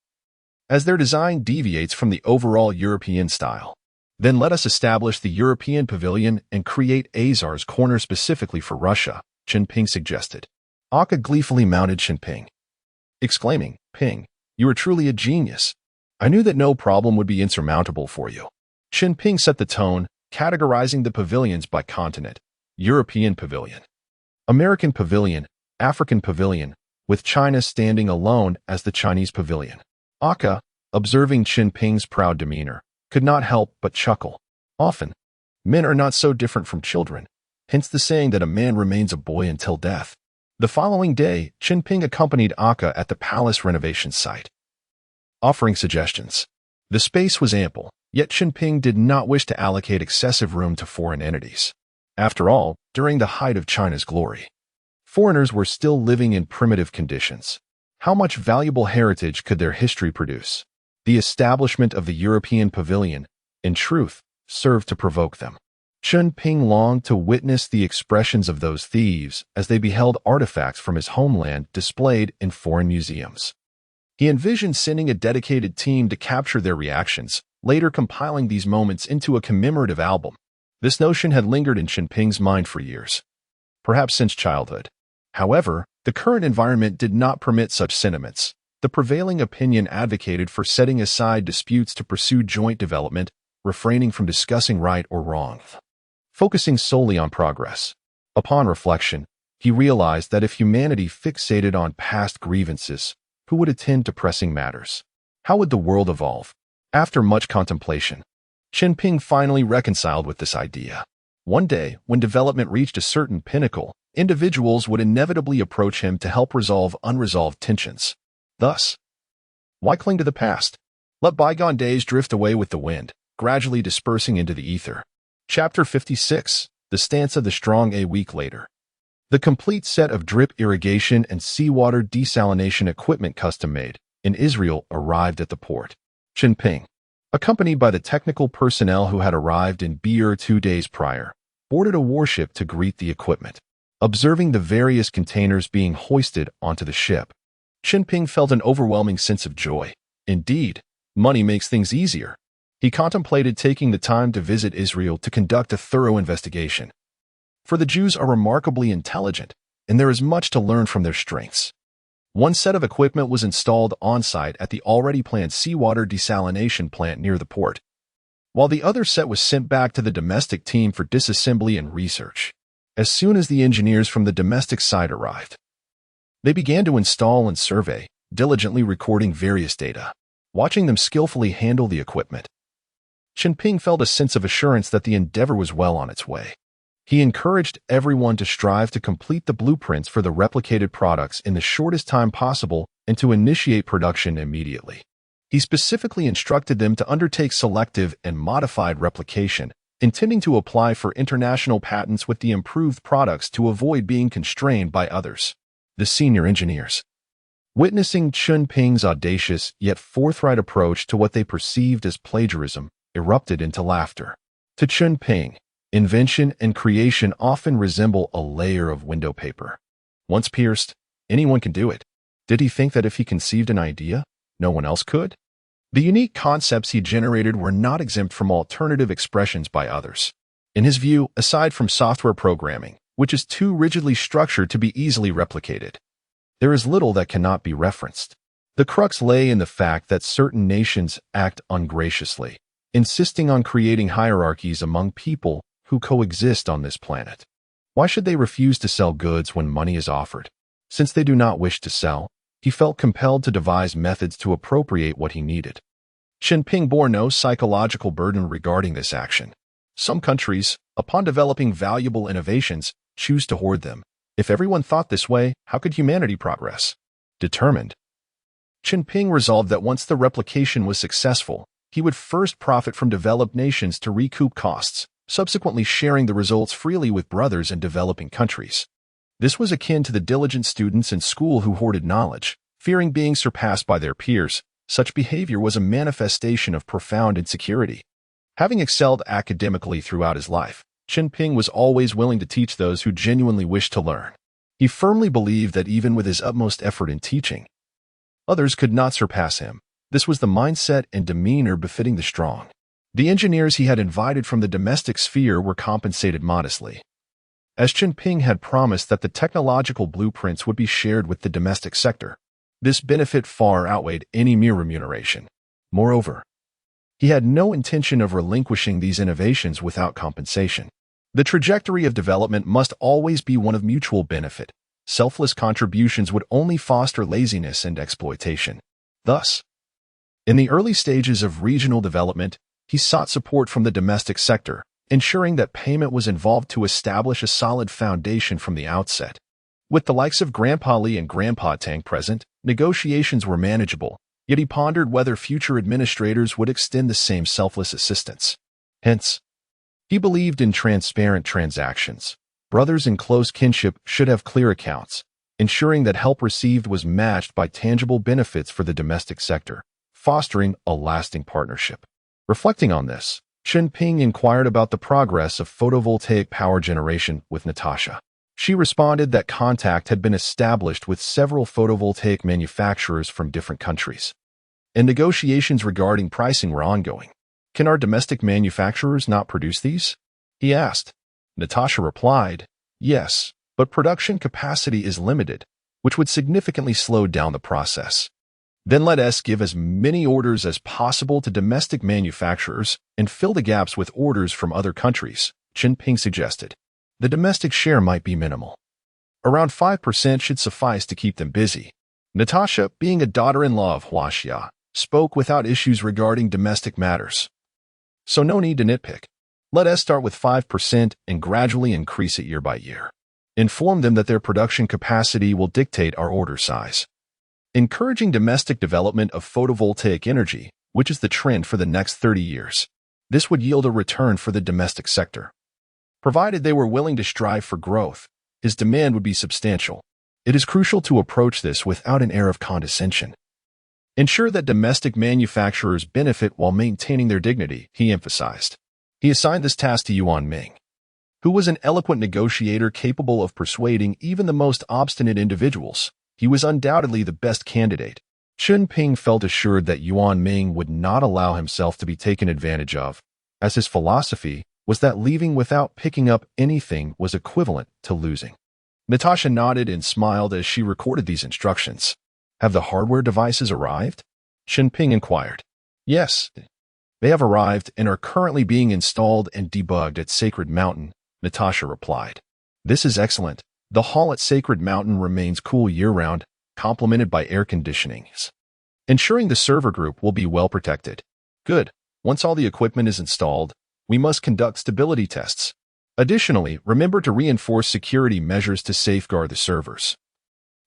as their design deviates from the overall European style. Then let us establish the European pavilion and create Azar's corner specifically for Russia, Chen Ping suggested. Aka gleefully mounted Chen Ping, exclaiming, Ping, you are truly a genius. I knew that no problem would be insurmountable for you. Chen Ping set the tone, categorizing the pavilions by continent. European pavilion, American pavilion, African pavilion, with China standing alone as the Chinese pavilion. Aka, observing Chen Ping's proud demeanor, could not help but chuckle. Often, men are not so different from children, hence the saying that a man remains a boy until death. The following day, Chen Ping accompanied Aka at the palace renovation site, offering suggestions. The space was ample, yet Chen Ping did not wish to allocate excessive room to foreign entities. After all, during the height of China's glory, foreigners were still living in primitive conditions. How much valuable heritage could their history produce? The establishment of the European pavilion, in truth, served to provoke them. Chunping longed to witness the expressions of those thieves as they beheld artifacts from his homeland displayed in foreign museums. He envisioned sending a dedicated team to capture their reactions, later compiling these moments into a commemorative album. This notion had lingered in Chen Ping's mind for years, perhaps since childhood. However, the current environment did not permit such sentiments. The prevailing opinion advocated for setting aside disputes to pursue joint development, refraining from discussing right or wrong, focusing solely on progress. Upon reflection, he realized that if humanity fixated on past grievances, who would attend to pressing matters? How would the world evolve? After much contemplation, Chen Ping finally reconciled with this idea. One day, when development reached a certain pinnacle, individuals would inevitably approach him to help resolve unresolved tensions. Thus, why cling to the past? Let bygone days drift away with the wind, gradually dispersing into the ether. Chapter 56, The Stance of the Strong. A week later, the complete set of drip irrigation and seawater desalination equipment custom-made in Israel arrived at the port. Chen Ping, accompanied by the technical personnel who had arrived in Beer 2 days prior, boarded a warship to greet the equipment. Observing the various containers being hoisted onto the ship, Chen Ping felt an overwhelming sense of joy. Indeed, money makes things easier. He contemplated taking the time to visit Israel to conduct a thorough investigation. For the Jews are remarkably intelligent, and there is much to learn from their strengths. One set of equipment was installed on-site at the already planned seawater desalination plant near the port, while the other set was sent back to the domestic team for disassembly and research. As soon as the engineers from the domestic side arrived, they began to install and survey, diligently recording various data. Watching them skillfully handle the equipment, Chen Ping felt a sense of assurance that the endeavor was well on its way. He encouraged everyone to strive to complete the blueprints for the replicated products in the shortest time possible and to initiate production immediately. He specifically instructed them to undertake selective and modified replication, intending to apply for international patents with the improved products to avoid being constrained by others. The senior engineers, witnessing Chen Ping's audacious yet forthright approach to what they perceived as plagiarism, erupted into laughter. To Chen Ping, invention and creation often resemble a layer of window paper. Once pierced, anyone can do it. Did he think that if he conceived an idea, no one else could? The unique concepts he generated were not exempt from alternative expressions by others. In his view, aside from software programming, which is too rigidly structured to be easily replicated, there is little that cannot be referenced. The crux lay in the fact that certain nations act ungraciously, insisting on creating hierarchies among people who coexist on this planet. Why should they refuse to sell goods when money is offered? Since they do not wish to sell, he felt compelled to devise methods to appropriate what he needed. Chen Ping bore no psychological burden regarding this action. Some countries, upon developing valuable innovations, choose to hoard them. If everyone thought this way, how could humanity progress? Determined, Chen Ping resolved that once the replication was successful, he would first profit from developed nations to recoup costs, subsequently sharing the results freely with brothers in developing countries. This was akin to the diligent students in school who hoarded knowledge, fearing being surpassed by their peers. Such behavior was a manifestation of profound insecurity. Having excelled academically throughout his life, Chen Ping was always willing to teach those who genuinely wished to learn. He firmly believed that even with his utmost effort in teaching, others could not surpass him. This was the mindset and demeanor befitting the strong. The engineers he had invited from the domestic sphere were compensated modestly, as Chen Ping had promised that the technological blueprints would be shared with the domestic sector. This benefit far outweighed any mere remuneration. Moreover, he had no intention of relinquishing these innovations without compensation. The trajectory of development must always be one of mutual benefit. Selfless contributions would only foster laziness and exploitation. Thus, in the early stages of regional development, he sought support from the domestic sector, ensuring that payment was involved to establish a solid foundation from the outset. With the likes of Grandpa Li and Grandpa Tang present, negotiations were manageable, yet he pondered whether future administrators would extend the same selfless assistance. Hence, he believed in transparent transactions. Brothers in close kinship should have clear accounts, ensuring that help received was matched by tangible benefits for the domestic sector, fostering a lasting partnership. Reflecting on this, Chen Ping inquired about the progress of photovoltaic power generation with Natasha. She responded that contact had been established with several photovoltaic manufacturers from different countries, and negotiations regarding pricing were ongoing. Can our domestic manufacturers not produce these? He asked. Natasha replied, yes, but production capacity is limited, which would significantly slow down the process. Then let us give as many orders as possible to domestic manufacturers and fill the gaps with orders from other countries, Chen Ping suggested. The domestic share might be minimal. Around 5% should suffice to keep them busy. Natasha, being a daughter-in-law of Huaxia, spoke without issues regarding domestic matters. So no need to nitpick. Let us start with 5% and gradually increase it year by year. Inform them that their production capacity will dictate our order size. Encouraging domestic development of photovoltaic energy, which is the trend for the next 30 years. This would yield a return for the domestic sector. Provided they were willing to strive for growth, his demand would be substantial. It is crucial to approach this without an air of condescension. Ensure that domestic manufacturers benefit while maintaining their dignity, he emphasized. He assigned this task to Yuan Ming, who was an eloquent negotiator capable of persuading even the most obstinate individuals. He was undoubtedly the best candidate. Chunping felt assured that Yuan Ming would not allow himself to be taken advantage of, as his philosophy was that leaving without picking up anything was equivalent to losing. Natasha nodded and smiled as she recorded these instructions. Have the hardware devices arrived? Chunping inquired. Yes, they have arrived and are currently being installed and debugged at Sacred Mountain, Natasha replied. This is excellent. The hall at Sacred Mountain remains cool year-round, complemented by air conditionings, ensuring the server group will be well protected. Good. Once all the equipment is installed, we must conduct stability tests. Additionally, remember to reinforce security measures to safeguard the servers.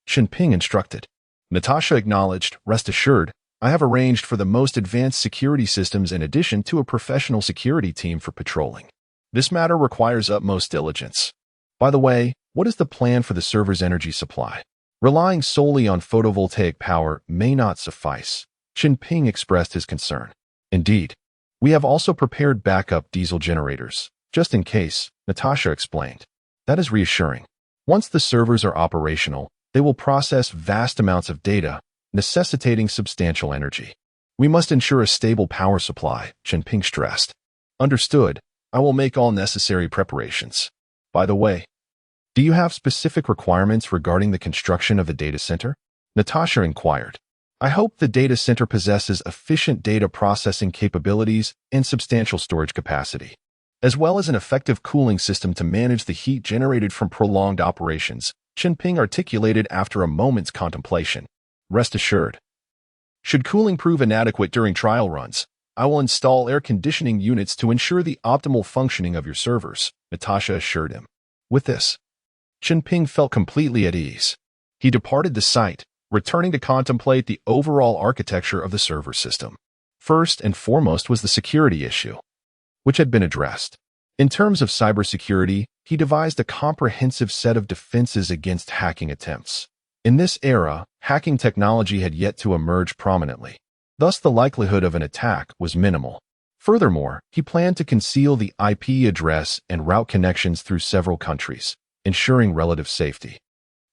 Chunping instructed. Natasha acknowledged, rest assured, I have arranged for the most advanced security systems in addition to a professional security team for patrolling. This matter requires utmost diligence. By the way, what is the plan for the server's energy supply? Relying solely on photovoltaic power may not suffice. Chunping expressed his concern. Indeed, we have also prepared backup diesel generators, just in case, Natasha explained. That is reassuring. Once the servers are operational, they will process vast amounts of data, necessitating substantial energy. We must ensure a stable power supply, Chunping stressed. Understood. I will make all necessary preparations. By the way, do you have specific requirements regarding the construction of a data center? Natasha inquired. I hope the data center possesses efficient data processing capabilities and substantial storage capacity, as well as an effective cooling system to manage the heat generated from prolonged operations, Chunping articulated after a moment's contemplation. Rest assured. Should cooling prove inadequate during trial runs, I will install air conditioning units to ensure the optimal functioning of your servers, Natasha assured him. With this, Chunping felt completely at ease. He departed the site, returning to contemplate the overall architecture of the server system. First and foremost was the security issue, which had been addressed. In terms of cybersecurity, he devised a comprehensive set of defenses against hacking attempts. In this era, hacking technology had yet to emerge prominently. Thus, the likelihood of an attack was minimal. Furthermore, he planned to conceal the IP address and route connections through several countries, ensuring relative safety.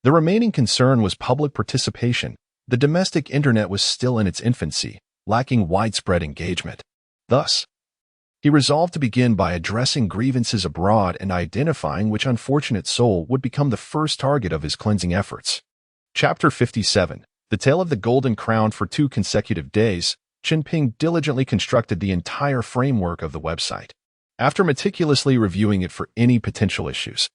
The remaining concern was public participation. The domestic internet was still in its infancy, lacking widespread engagement. Thus, he resolved to begin by addressing grievances abroad and identifying which unfortunate soul would become the first target of his cleansing efforts. Chapter 57. The Tale of the Golden Crown. For 2 consecutive days, Chunping diligently constructed the entire framework of the website. After meticulously reviewing it for any potential issues,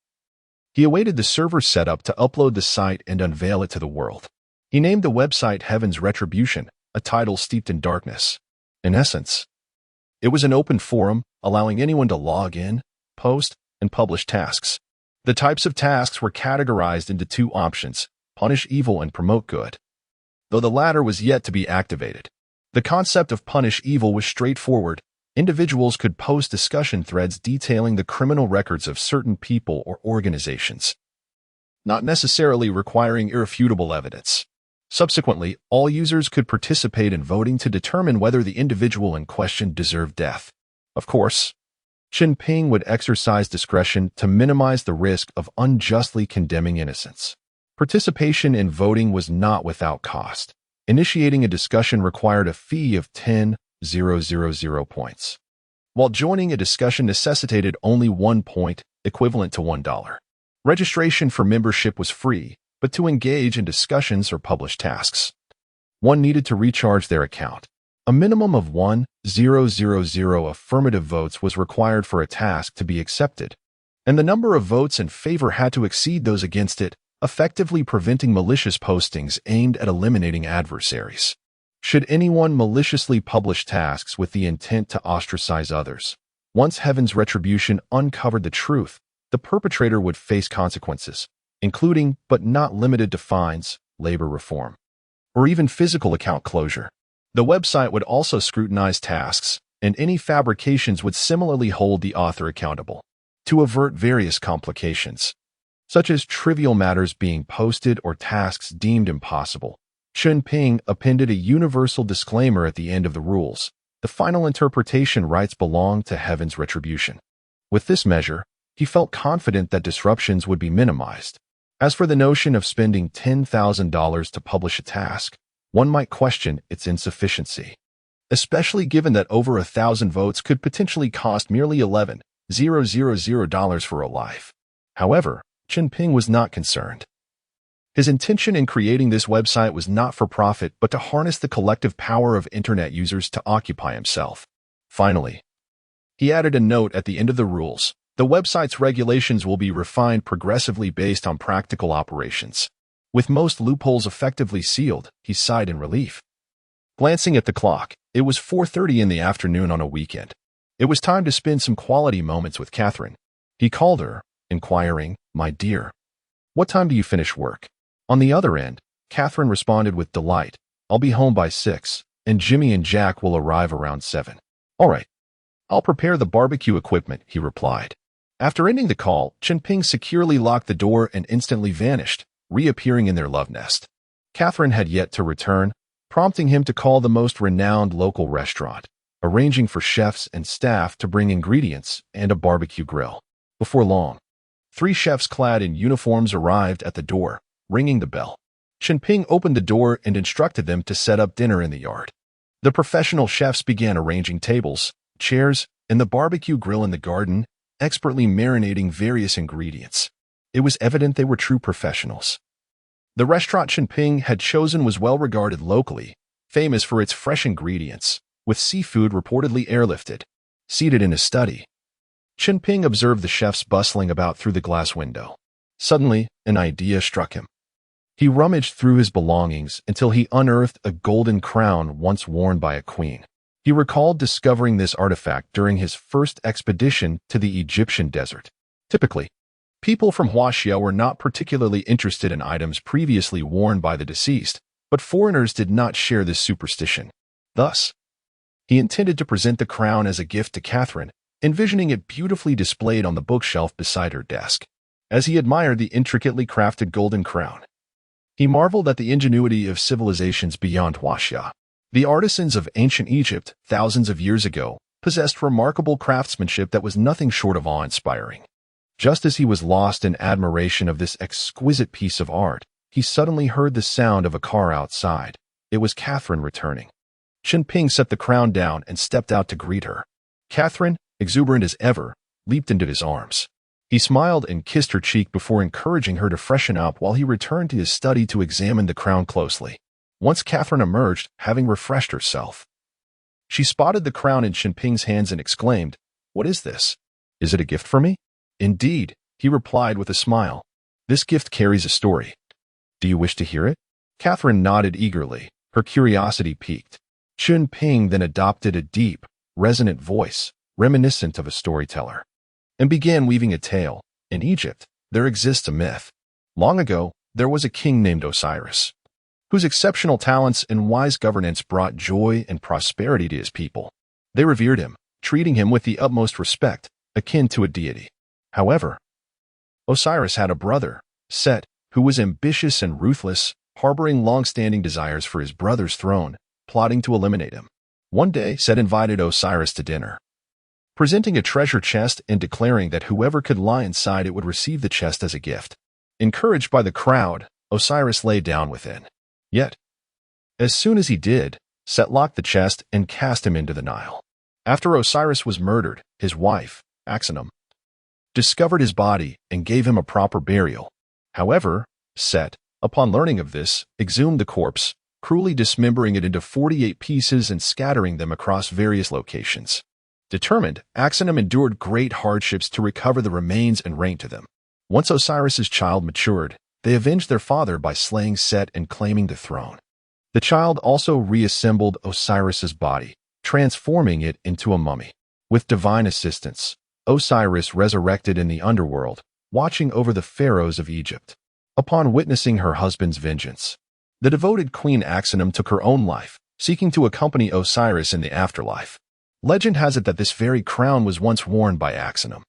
he awaited the server setup to upload the site and unveil it to the world. He named the website Heaven's Retribution, a title steeped in darkness. In essence, it was an open forum, allowing anyone to log in, post, and publish tasks. The types of tasks were categorized into 2 options: punish evil and promote good, though the latter was yet to be activated. The concept of punish evil was straightforward. Individuals could post discussion threads detailing the criminal records of certain people or organizations, not necessarily requiring irrefutable evidence. Subsequently, all users could participate in voting to determine whether the individual in question deserved death. Of course, Chen Ping would exercise discretion to minimize the risk of unjustly condemning innocents. Participation in voting was not without cost. Initiating a discussion required a fee of 10,000 points, while joining a discussion necessitated only 1 point, equivalent to $1. Registration for membership was free, but to engage in discussions or publish tasks, one needed to recharge their account. A minimum of 1,000 affirmative votes was required for a task to be accepted, and the number of votes in favor had to exceed those against it, effectively preventing malicious postings aimed at eliminating adversaries. Should anyone maliciously publish tasks with the intent to ostracize others, once Heaven's retribution uncovered the truth, the perpetrator would face consequences, including but not limited to fines, labor reform, or even physical account closure. The website would also scrutinize tasks, and any fabrications would similarly hold the author accountable. To avert various complications, such as trivial matters being posted or tasks deemed impossible, Chen Ping appended a universal disclaimer at the end of the rules. The final interpretation rights belong to Heaven's retribution. With this measure, he felt confident that disruptions would be minimized. As for the notion of spending $10,000 to publish a task, one might question its insufficiency, especially given that over 1,000 votes could potentially cost merely $11,000 for a life. However, Chen Ping was not concerned. His intention in creating this website was not for profit, but to harness the collective power of internet users to occupy himself. Finally, he added a note at the end of the rules. The website's regulations will be refined progressively based on practical operations. With most loopholes effectively sealed, he sighed in relief. Glancing at the clock, it was 4:30 in the afternoon on a weekend. It was time to spend some quality moments with Catherine. He called her, inquiring, "My dear, what time do you finish work?" On the other end, Catherine responded with delight, "I'll be home by 6, and Jimmy and Jack will arrive around 7. "All right. I'll prepare the barbecue equipment," he replied. After ending the call, Chen Ping securely locked the door and instantly vanished, reappearing in their love nest. Catherine had yet to return, prompting him to call the most renowned local restaurant, arranging for chefs and staff to bring ingredients and a barbecue grill. Before long, 3 chefs clad in uniforms arrived at the door, ringing the bell. Chen Ping opened the door and instructed them to set up dinner in the yard. The professional chefs began arranging tables, chairs, and the barbecue grill in the garden, expertly marinating various ingredients. It was evident they were true professionals. The restaurant Chen Ping had chosen was well regarded locally, famous for its fresh ingredients, with seafood reportedly airlifted. Seated in his study, Chen Ping observed the chefs bustling about through the glass window. Suddenly, an idea struck him. He rummaged through his belongings until he unearthed a golden crown once worn by a queen. He recalled discovering this artifact during his first expedition to the Egyptian desert. Typically, people from Huaxia were not particularly interested in items previously worn by the deceased, but foreigners did not share this superstition. Thus, he intended to present the crown as a gift to Catherine, envisioning it beautifully displayed on the bookshelf beside her desk. As he admired the intricately crafted golden crown, he marveled at the ingenuity of civilizations beyond Huaxia. The artisans of ancient Egypt, thousands of years ago, possessed remarkable craftsmanship that was nothing short of awe-inspiring. Just as he was lost in admiration of this exquisite piece of art, he suddenly heard the sound of a car outside. It was Catherine returning. Chen Ping set the crown down and stepped out to greet her. Catherine, exuberant as ever, leaped into his arms. He smiled and kissed her cheek before encouraging her to freshen up while he returned to his study to examine the crown closely. Once Catherine emerged, having refreshed herself, she spotted the crown in Chen Ping's hands and exclaimed, "What is this? Is it a gift for me?" "Indeed," he replied with a smile. "This gift carries a story. Do you wish to hear it?" Catherine nodded eagerly, her curiosity piqued. Chen Ping then adopted a deep, resonant voice, reminiscent of a storyteller, and began weaving a tale. In Egypt, there exists a myth. Long ago, there was a king named Osiris, whose exceptional talents and wise governance brought joy and prosperity to his people. They revered him, treating him with the utmost respect, akin to a deity. However, Osiris had a brother, Set, who was ambitious and ruthless, harboring long-standing desires for his brother's throne, plotting to eliminate him. One day, Set invited Osiris to dinner. presenting a treasure chest and declaring that whoever could lie inside it would receive the chest as a gift. Encouraged by the crowd, Osiris lay down within. Yet, as soon as he did, Set locked the chest and cast him into the Nile. After Osiris was murdered, his wife, Axenum, discovered his body and gave him a proper burial. However, Set, upon learning of this, exhumed the corpse, cruelly dismembering it into 48 pieces and scattering them across various locations. Determined, Axenum endured great hardships to recover the remains and reign to them. Once Osiris's child matured, they avenged their father by slaying Set and claiming the throne. The child also reassembled Osiris's body, transforming it into a mummy. With divine assistance, Osiris resurrected in the underworld, watching over the pharaohs of Egypt. Upon witnessing her husband's vengeance, the devoted Queen Axenum took her own life, seeking to accompany Osiris in the afterlife. Legend has it that this very crown was once worn by Axenum.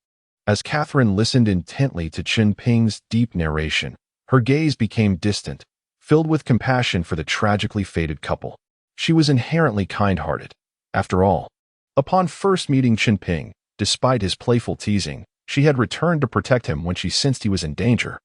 As Catherine listened intently to Chen Ping's deep narration, her gaze became distant, filled with compassion for the tragically fated couple. She was inherently kind-hearted. After all, upon first meeting Chen Ping, despite his playful teasing, she had returned to protect him when she sensed he was in danger.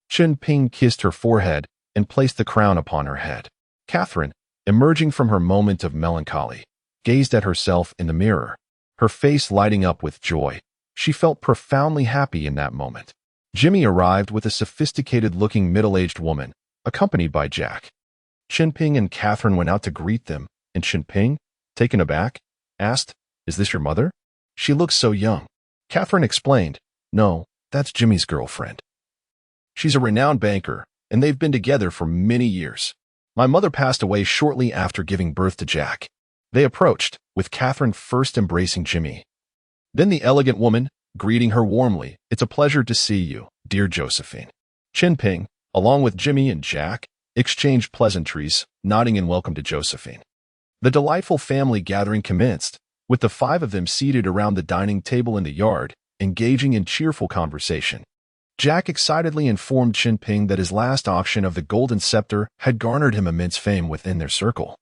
Chen Ping kissed her forehead and placed the crown upon her head. Catherine, emerging from her moment of melancholy, gazed at herself in the mirror, her face lighting up with joy. She felt profoundly happy in that moment. Jimmy arrived with a sophisticated-looking middle-aged woman, accompanied by Jack. Chunping and Catherine went out to greet them, and Chunping, taken aback, asked, "Is this your mother? She looks so young." Catherine explained, "No, that's Jimmy's girlfriend. She's a renowned banker, and they've been together for many years. My mother passed away shortly after giving birth to Jack." They approached, with Catherine first embracing Jimmy. Then the elegant woman, greeting her warmly, "It's a pleasure to see you, dear Josephine." Chunping, along with Jimmy and Jack, exchanged pleasantries, nodding in welcome to Josephine. The delightful family gathering commenced, with the five of them seated around the dining table in the yard, engaging in cheerful conversation. Jack excitedly informed Chunping that his last auction of the Golden Scepter had garnered him immense fame within their circle,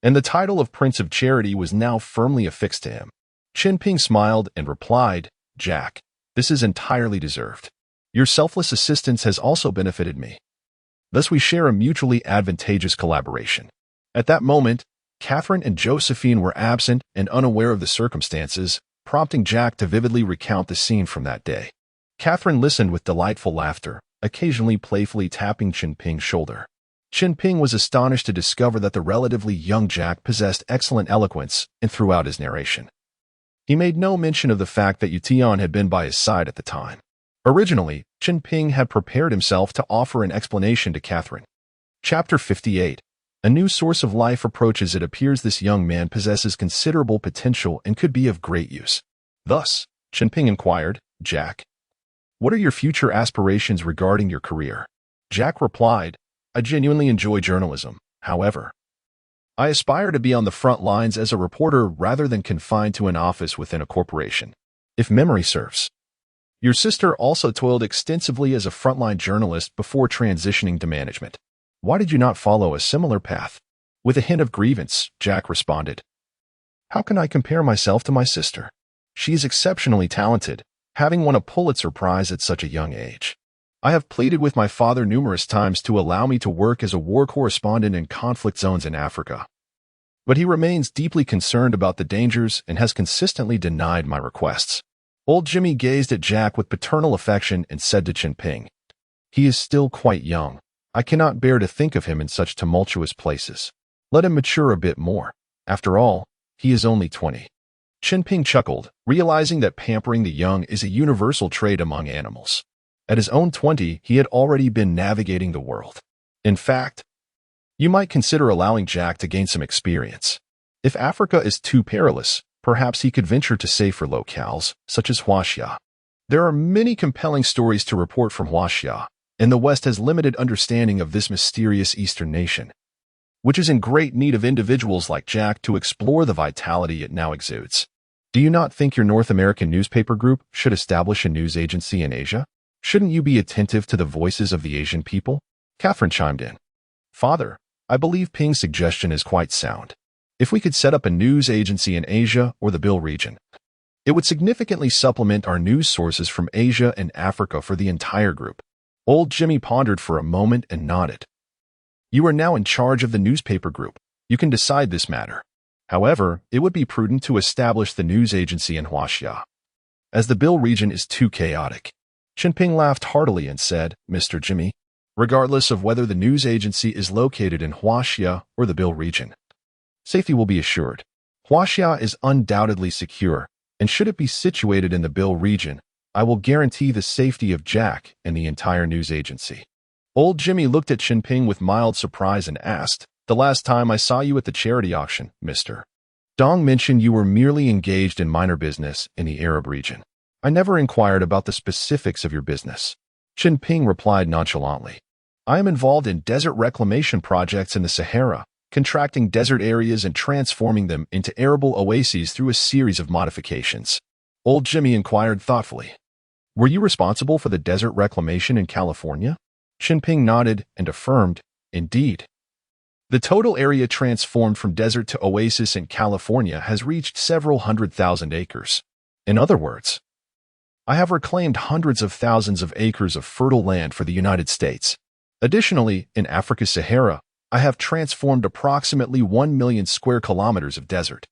and the title of Prince of Charity was now firmly affixed to him. Chunping smiled and replied, "Jack, this is entirely deserved. Your selfless assistance has also benefited me. Thus we share a mutually advantageous collaboration." At that moment, Catherine and Josephine were absent and unaware of the circumstances, prompting Jack to vividly recount the scene from that day. Catherine listened with delightful laughter, occasionally playfully tapping Chunping's shoulder. Chunping was astonished to discover that the relatively young Jack possessed excellent eloquence and throughout his narration. He made no mention of the fact that Yution had been by his side at the time. Originally, Chunping had prepared himself to offer an explanation to Catherine. Chapter 58. A new source of life approaches. It appears this young man possesses considerable potential and could be of great use. Thus, Chunping inquired, "Jack, what are your future aspirations regarding your career?" Jack replied, "I genuinely enjoy journalism. However, I aspire to be on the front lines as a reporter rather than confined to an office within a corporation. If memory serves, your sister also toiled extensively as a frontline journalist before transitioning to management. Why did you not follow a similar path?" With a hint of grievance, Jack responded, "How can I compare myself to my sister? She is exceptionally talented, having won a Pulitzer Prize at such a young age. I have pleaded with my father numerous times to allow me to work as a war correspondent in conflict zones in Africa, but he remains deeply concerned about the dangers and has consistently denied my requests." Old Jimmy gazed at Jack with paternal affection and said to Chunping, "He is still quite young. I cannot bear to think of him in such tumultuous places. Let him mature a bit more. After all, he is only 20. Chunping chuckled, realizing that pampering the young is a universal trait among animals. At his own 20, he had already been navigating the world. In fact, you might consider allowing Jack to gain some experience. If Africa is too perilous, perhaps he could venture to safer locales, such as Huaxia. There are many compelling stories to report from Huaxia, and the West has limited understanding of this mysterious Eastern nation, which is in great need of individuals like Jack to explore the vitality it now exudes. Do you not think your North American newspaper group should establish a news agency in Asia? Shouldn't you be attentive to the voices of the Asian people?" Catherine chimed in. "Father, I believe Ping's suggestion is quite sound. If we could set up a news agency in Asia or the Bill region, It would significantly supplement our news sources from Asia and Africa for the entire group. Old Jimmy pondered for a moment and nodded. You are now in charge of the newspaper group. You can decide this matter. However, it would be prudent to establish the news agency in Huaxia, as the Bill region is too chaotic. Chunping laughed heartily and said, Mr. Jimmy, regardless of whether the news agency is located in Huaxia or the Bill region, safety will be assured. Huaxia is undoubtedly secure, and should it be situated in the Bill region, I will guarantee the safety of Jack and the entire news agency. Old Jimmy looked at Chunping with mild surprise and asked, The last time I saw you at the charity auction, Mr. Dong mentioned you were merely engaged in minor business in the Arab region. I never inquired about the specifics of your business. Chunping replied nonchalantly. I am involved in desert reclamation projects in the Sahara, contracting desert areas and transforming them into arable oases through a series of modifications. Old Jimmy inquired thoughtfully. Were you responsible for the desert reclamation in California? Chunping nodded and affirmed, Indeed. The total area transformed from desert to oasis in California has reached several 100,000 acres. In other words, I have reclaimed hundreds of thousands of acres of fertile land for the United States. Additionally, in Africa's Sahara, I have transformed approximately 1 million square kilometers of desert.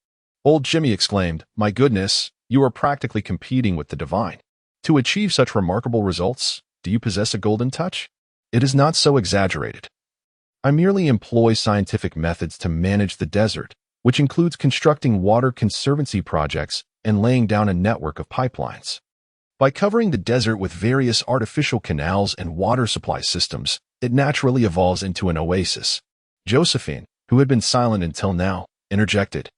Old Jimmy exclaimed, My goodness, you are practically competing with the divine. To achieve such remarkable results, do you possess a golden touch? It is not so exaggerated. I merely employ scientific methods to manage the desert, which includes constructing water conservancy projects and laying down a network of pipelines. By covering the desert with various artificial canals and water supply systems, it naturally evolves into an oasis. Josephine, who had been silent until now, interjected.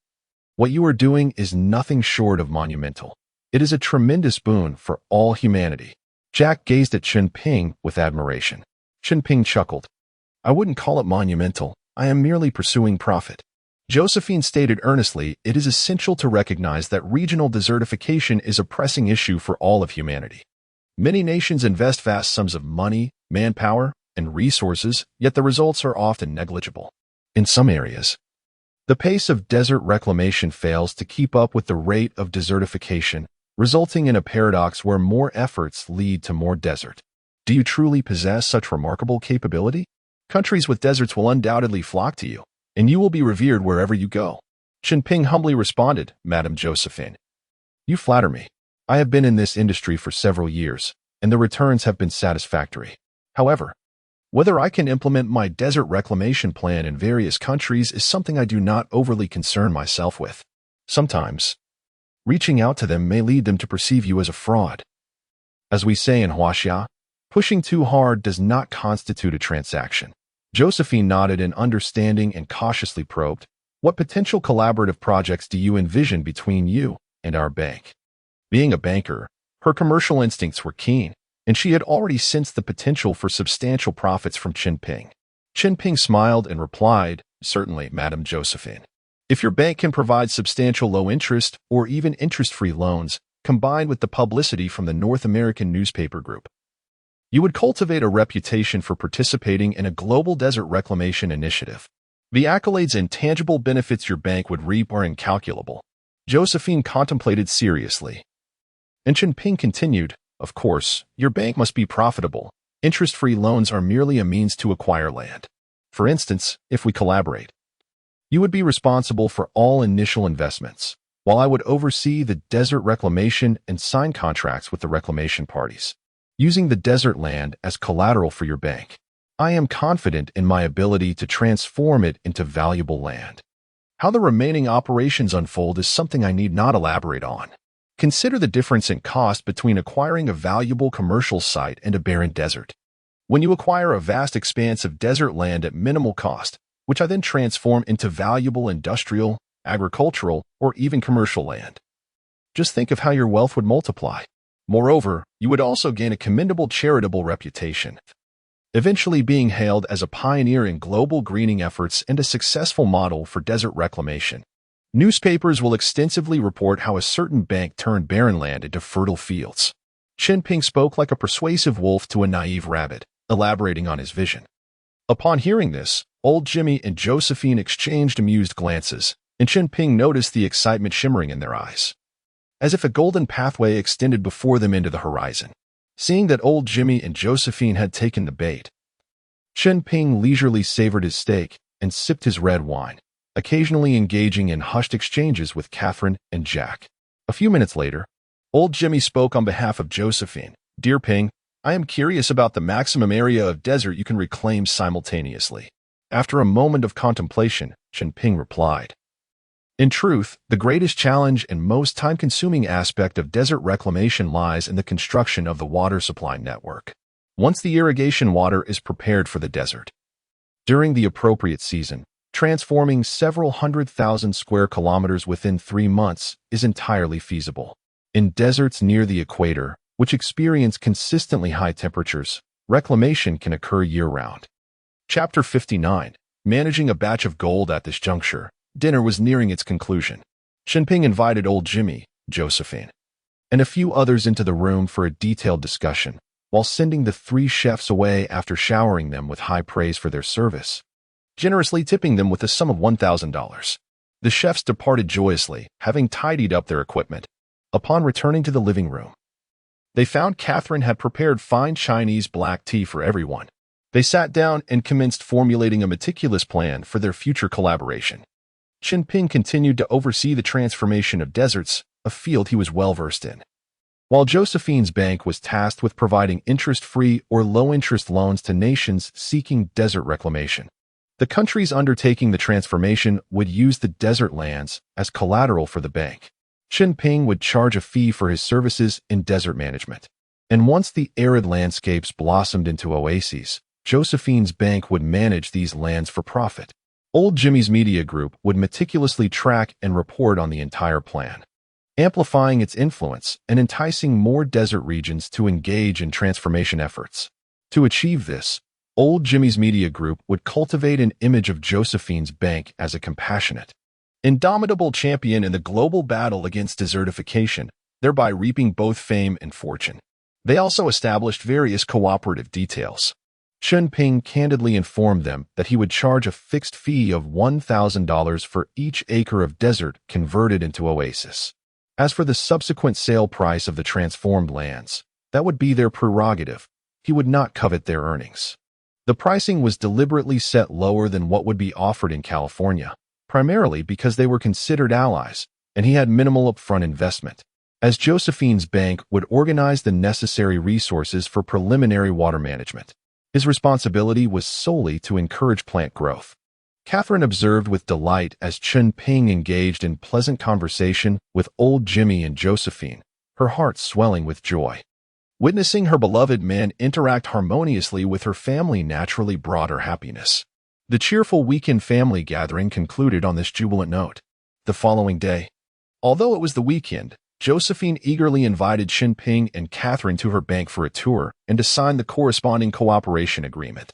What you are doing is nothing short of monumental. It is a tremendous boon for all humanity. Jack gazed at Chunping with admiration. Chunping chuckled. I wouldn't call it monumental. I am merely pursuing profit. Josephine stated earnestly, it is essential to recognize that regional desertification is a pressing issue for all of humanity. Many nations invest vast sums of money, manpower, and resources, yet the results are often negligible. In some areas, the pace of desert reclamation fails to keep up with the rate of desertification, resulting in a paradox where more efforts lead to more desert. Do you truly possess such remarkable capability? Countries with deserts will undoubtedly flock to you, and you will be revered wherever you go. Chunping humbly responded, Madam Josephine. You flatter me. I have been in this industry for several years, and the returns have been satisfactory. However, whether I can implement my desert reclamation plan in various countries is something I do not overly concern myself with. Sometimes, reaching out to them may lead them to perceive you as a fraud. As we say in Huaxia, pushing too hard does not constitute a transaction. Josephine nodded in understanding and cautiously probed, What potential collaborative projects do you envision between you and our bank? Being a banker, her commercial instincts were keen, and she had already sensed the potential for substantial profits from Chunping. Chunping smiled and replied, Certainly, Madam Josephine. If your bank can provide substantial low-interest or even interest-free loans, combined with the publicity from the North American newspaper group, you would cultivate a reputation for participating in a global desert reclamation initiative. The accolades and tangible benefits your bank would reap are incalculable. Josephine contemplated seriously. And Chunping continued, Of course, your bank must be profitable. Interest-free loans are merely a means to acquire land. For instance, if we collaborate, you would be responsible for all initial investments, while I would oversee the desert reclamation and sign contracts with the reclamation parties, using the desert land as collateral for your bank. I am confident in my ability to transform it into valuable land. How the remaining operations unfold is something I need not elaborate on. Consider the difference in cost between acquiring a valuable commercial site and a barren desert. When you acquire a vast expanse of desert land at minimal cost, which I then transform into valuable industrial, agricultural, or even commercial land, just think of how your wealth would multiply. Moreover, you would also gain a commendable charitable reputation, eventually being hailed as a pioneer in global greening efforts and a successful model for desert reclamation. Newspapers will extensively report how a certain bank turned barren land into fertile fields. Chunping spoke like a persuasive wolf to a naive rabbit, elaborating on his vision. Upon hearing this, old Jimmy and Josephine exchanged amused glances, and Chunping noticed the excitement shimmering in their eyes. as if a golden pathway extended before them into the horizon. Seeing that old Jimmy and Josephine had taken the bait, Chen Ping leisurely savored his steak and sipped his red wine, occasionally engaging in hushed exchanges with Catherine and Jack. A few minutes later, old Jimmy spoke on behalf of Josephine. "Dear Ping, I am curious about the maximum area of desert you can reclaim simultaneously." After a moment of contemplation, Chen Ping replied, "In truth, the greatest challenge and most time-consuming aspect of desert reclamation lies in the construction of the water supply network. Once the irrigation water is prepared for the desert, during the appropriate season, transforming several 100,000 square kilometers within 3 months is entirely feasible. In deserts near the equator, which experience consistently high temperatures, reclamation can occur year-round." Chapter 59. Managing a batch of gold. At this juncture, dinner was nearing its conclusion. Chunping invited old Jimmy, Josephine, and a few others into the room for a detailed discussion, while sending the 3 chefs away after showering them with high praise for their service, generously tipping them with a sum of $1,000. The chefs departed joyously, having tidied up their equipment. Upon returning to the living room, they found Catherine had prepared fine Chinese black tea for everyone. They sat down and commenced formulating a meticulous plan for their future collaboration. Chen Ping continued to oversee the transformation of deserts, a field he was well versed in, while Josephine's bank was tasked with providing interest-free or low-interest loans to nations seeking desert reclamation. The countries undertaking the transformation would use the desert lands as collateral for the bank. Chen Ping would charge a fee for his services in desert management. And once the arid landscapes blossomed into oases, Josephine's bank would manage these lands for profit. Old Jimmy's media group would meticulously track and report on the entire plan, amplifying its influence and enticing more desert regions to engage in transformation efforts. To achieve this, Old Jimmy's media group would cultivate an image of Josephine's bank as a compassionate, indomitable champion in the global battle against desertification, thereby reaping both fame and fortune. They also established various cooperative details. Chen Ping candidly informed them that he would charge a fixed fee of $1,000 for each acre of desert converted into oasis. As for the subsequent sale price of the transformed lands, that would be their prerogative. He would not covet their earnings. The pricing was deliberately set lower than what would be offered in California, primarily because they were considered allies, and he had minimal upfront investment, as Josephine's bank would organize the necessary resources for preliminary water management. His responsibility was solely to encourage plant growth. Catherine observed with delight as Chen Ping engaged in pleasant conversation with old Jimmy and Josephine, her heart swelling with joy. Witnessing her beloved man interact harmoniously with her family naturally brought her happiness. The cheerful weekend family gathering concluded on this jubilant note. The following day, although it was the weekend, Josephine eagerly invited Chen Ping and Catherine to her bank for a tour and to sign the corresponding cooperation agreement.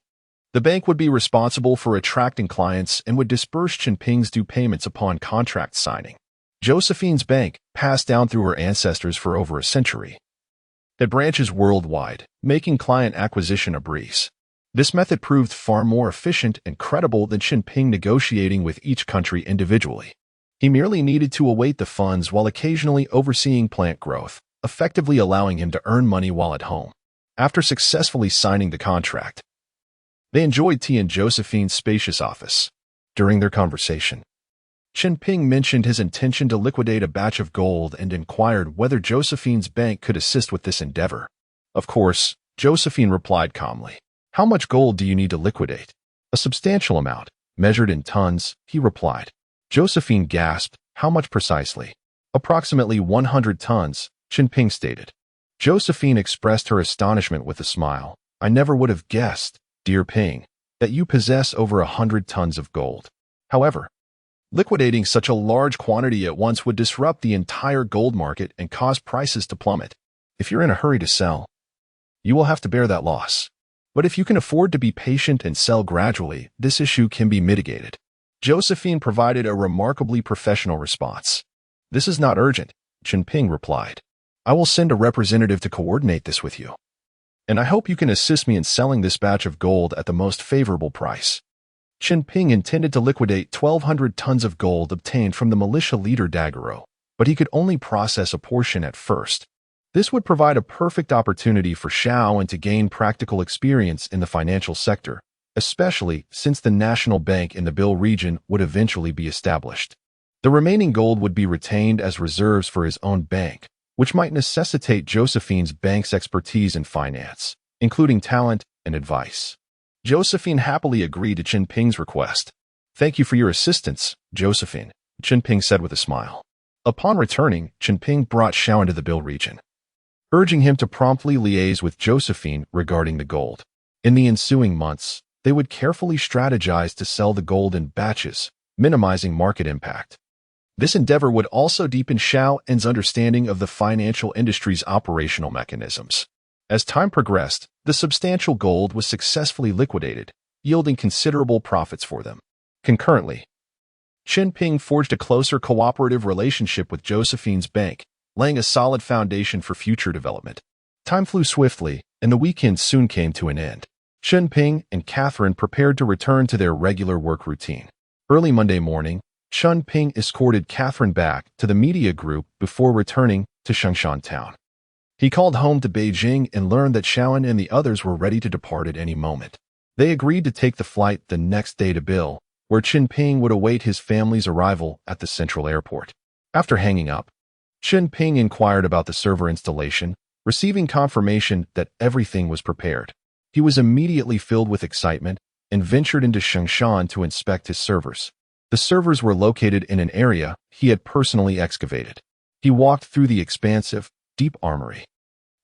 The bank would be responsible for attracting clients and would disperse Chen Ping's due payments upon contract signing. Josephine's bank, passed down through her ancestors for over a century, had branches worldwide, making client acquisition a breeze. This method proved far more efficient and credible than Chen Ping negotiating with each country individually. He merely needed to await the funds while occasionally overseeing plant growth, effectively allowing him to earn money while at home. After successfully signing the contract, they enjoyed tea in Josephine's spacious office. During their conversation, Chen Ping mentioned his intention to liquidate a batch of gold and inquired whether Josephine's bank could assist with this endeavor. Of course, Josephine replied calmly. "How much gold do you need to liquidate?" "A substantial amount, measured in tons," he replied. Josephine gasped. "How much precisely?" "Approximately 100 tons, Chen Ping stated. Josephine expressed her astonishment with a smile. "I never would have guessed, dear Ping, that you possess over 100 tons of gold. However, liquidating such a large quantity at once would disrupt the entire gold market and cause prices to plummet. If you're in a hurry to sell, you will have to bear that loss. But if you can afford to be patient and sell gradually, this issue can be mitigated." Josephine provided a remarkably professional response. "This is not urgent," Chen Ping replied. "I will send a representative to coordinate this with you. And I hope you can assist me in selling this batch of gold at the most favorable price." Chen Ping intended to liquidate 1,200 tons of gold obtained from the militia leader Daguerreau, but he could only process a portion at first. This would provide a perfect opportunity for Xiao to gain practical experience in the financial sector, especially since the national bank in the Bill region would eventually be established. The remaining gold would be retained as reserves for his own bank, which might necessitate Josephine's bank's expertise in finance, including talent and advice. Josephine happily agreed to Chen Ping's request. "Thank you for your assistance, Josephine," Chen Ping said with a smile. Upon returning, Chen Ping brought Xiao into the Bill region, urging him to promptly liaise with Josephine regarding the gold. In the ensuing months, they would carefully strategize to sell the gold in batches, minimizing market impact. This endeavor would also deepen Xiao's understanding of the financial industry's operational mechanisms. As time progressed, the substantial gold was successfully liquidated, yielding considerable profits for them. Concurrently, Chen Ping forged a closer cooperative relationship with Josephine's bank, laying a solid foundation for future development. Time flew swiftly, and the weekend soon came to an end. Chen Ping and Catherine prepared to return to their regular work routine. Early Monday morning, Chunping escorted Catherine back to the media group before returning to Shengshan town. He called home to Beijing and learned that Xiaoan and the others were ready to depart at any moment. They agreed to take the flight the next day to Bill, where Chen Ping would await his family's arrival at the central airport. After hanging up, Chen Ping inquired about the server installation, receiving confirmation that everything was prepared. He was immediately filled with excitement and ventured into Shengshan to inspect his servers. The servers were located in an area he had personally excavated. He walked through the expansive, deep armory,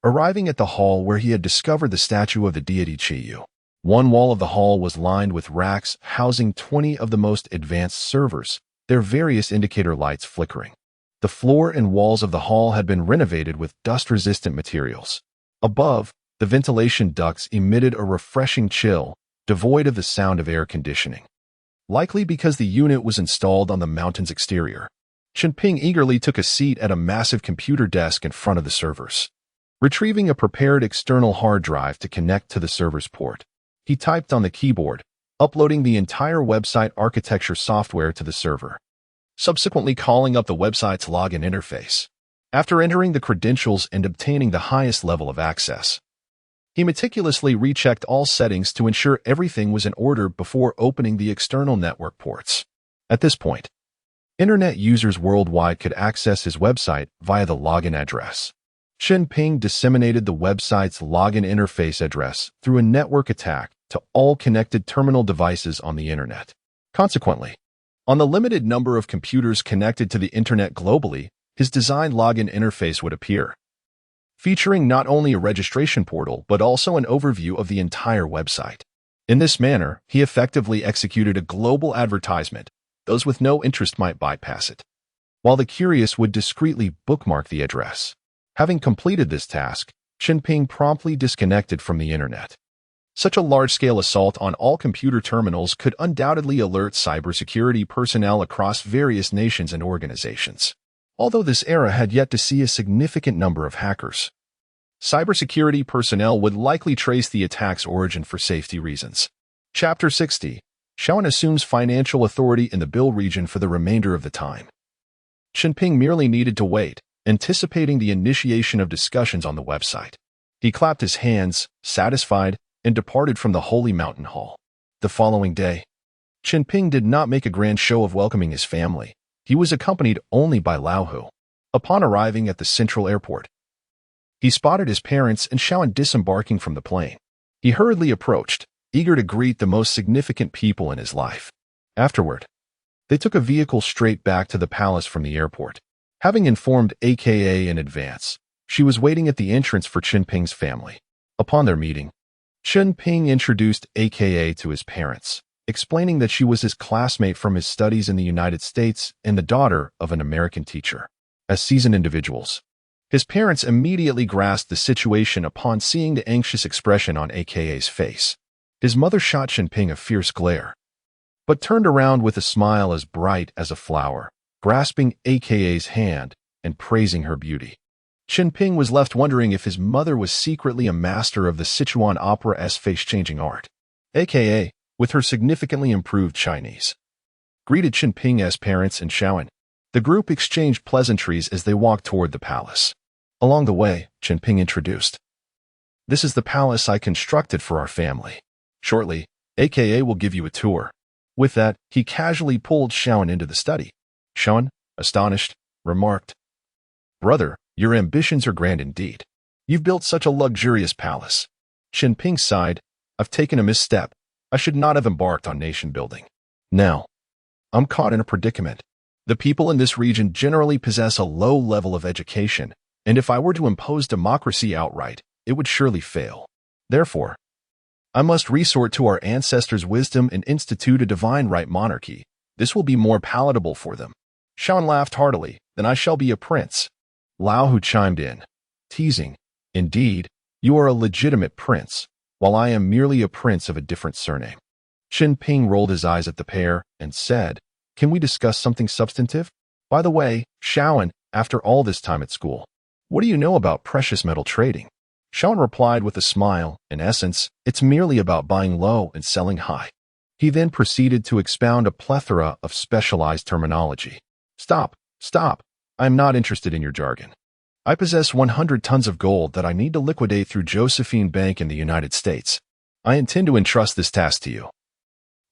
arriving at the hall where he had discovered the statue of the deity Qiyu. One wall of the hall was lined with racks housing 20 of the most advanced servers, their various indicator lights flickering. The floor and walls of the hall had been renovated with dust-resistant materials. Above, the ventilation ducts emitted a refreshing chill, devoid of the sound of air conditioning. Likely because the unit was installed on the mountain's exterior, Chen Ping eagerly took a seat at a massive computer desk in front of the servers. Retrieving a prepared external hard drive to connect to the server's port, he typed on the keyboard, uploading the entire website architecture software to the server, subsequently calling up the website's login interface. After entering the credentials and obtaining the highest level of access, he meticulously rechecked all settings to ensure everything was in order before opening the external network ports. At this point, internet users worldwide could access his website via the login address. Chen Ping disseminated the website's login interface address through a network attack to all connected terminal devices on the internet. Consequently, on the limited number of computers connected to the internet globally, his designed login interface would appear, featuring not only a registration portal but also an overview of the entire website. In this manner, he effectively executed a global advertisement. Those with no interest might bypass it, while the curious would discreetly bookmark the address. Having completed this task, Chen Ping promptly disconnected from the internet. Such a large-scale assault on all computer terminals could undoubtedly alert cybersecurity personnel across various nations and organizations. Although this era had yet to see a significant number of hackers, cybersecurity personnel would likely trace the attack's origin for safety reasons. Chapter 60. Xiaoan assumes financial authority in the Bill region for the remainder of the time. Chen Ping merely needed to wait, anticipating the initiation of discussions on the website. He clapped his hands, satisfied, and departed from the Holy Mountain Hall. The following day, Chen Ping did not make a grand show of welcoming his family. He was accompanied only by Lao Hu. Upon arriving at the central airport, he spotted his parents and Xiaoan disembarking from the plane. He hurriedly approached, eager to greet the most significant people in his life. Afterward, they took a vehicle straight back to the palace from the airport. Having informed AKA in advance, she was waiting at the entrance for Chen Ping's family. Upon their meeting, Chen Ping introduced AKA to his parents, explaining that she was his classmate from his studies in the United States and the daughter of an American teacher. As seasoned individuals, his parents immediately grasped the situation upon seeing the anxious expression on AKA's face. His mother shot Chen Ping a fierce glare, but turned around with a smile as bright as a flower, grasping AKA's hand and praising her beauty. Chen Ping was left wondering if his mother was secretly a master of the Sichuan opera's face-changing art. AKA, with her significantly improved Chinese, greeted Chen Ping's parents and Xiaoan. The group exchanged pleasantries as they walked toward the palace. Along the way, Chen Ping introduced, "This is the palace I constructed for our family. Shortly, AKA will give you a tour." With that, he casually pulled Xiaoan into the study. Xiaoan, astonished, remarked, "Brother, your ambitions are grand indeed. You've built such a luxurious palace." Chen Ping sighed, "I've taken a misstep. I should not have embarked on nation building. Now, I'm caught in a predicament. The people in this region generally possess a low level of education, and if I were to impose democracy outright, it would surely fail. Therefore, I must resort to our ancestors' wisdom and institute a divine right monarchy. This will be more palatable for them." Xiaoan laughed heartily. "Then I shall be a prince." Lao Hu chimed in, teasing, "Indeed, you are a legitimate prince, while I am merely a prince of a different surname." Chen Ping rolled his eyes at the pair and said, "Can we discuss something substantive? By the way, Xiaoan, after all this time at school, what do you know about precious metal trading?" Xiaoan replied with a smile, "In essence, it's merely about buying low and selling high." He then proceeded to expound a plethora of specialized terminology. Stop. I am not interested in your jargon. I possess 100 tons of gold that I need to liquidate through Josephine Bank in the United States. I intend to entrust this task to you,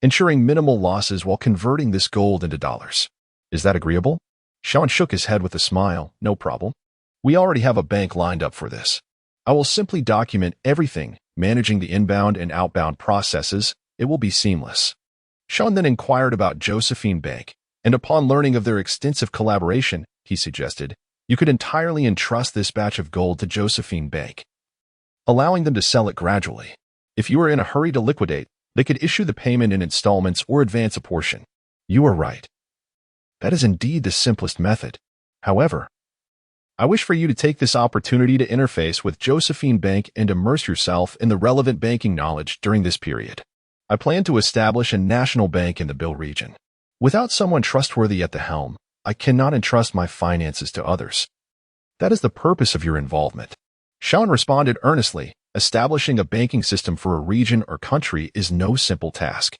ensuring minimal losses while converting this gold into dollars. Is that agreeable?" Xiaoan shook his head with a smile. "No problem. We already have a bank lined up for this. I will simply document everything, managing the inbound and outbound processes. It will be seamless." Xiaoan then inquired about Josephine Bank, and upon learning of their extensive collaboration, he suggested, "You could entirely entrust this batch of gold to Josephine Bank, allowing them to sell it gradually. If you are in a hurry to liquidate, they could issue the payment in installments or advance a portion." "You are right. That is indeed the simplest method. However, I wish for you to take this opportunity to interface with Josephine Bank and immerse yourself in the relevant banking knowledge during this period. I plan to establish a national bank in the Bill region. Without someone trustworthy at the helm, I cannot entrust my finances to others. That is the purpose of your involvement." Xiaoan responded earnestly, "Establishing a banking system for a region or country is no simple task.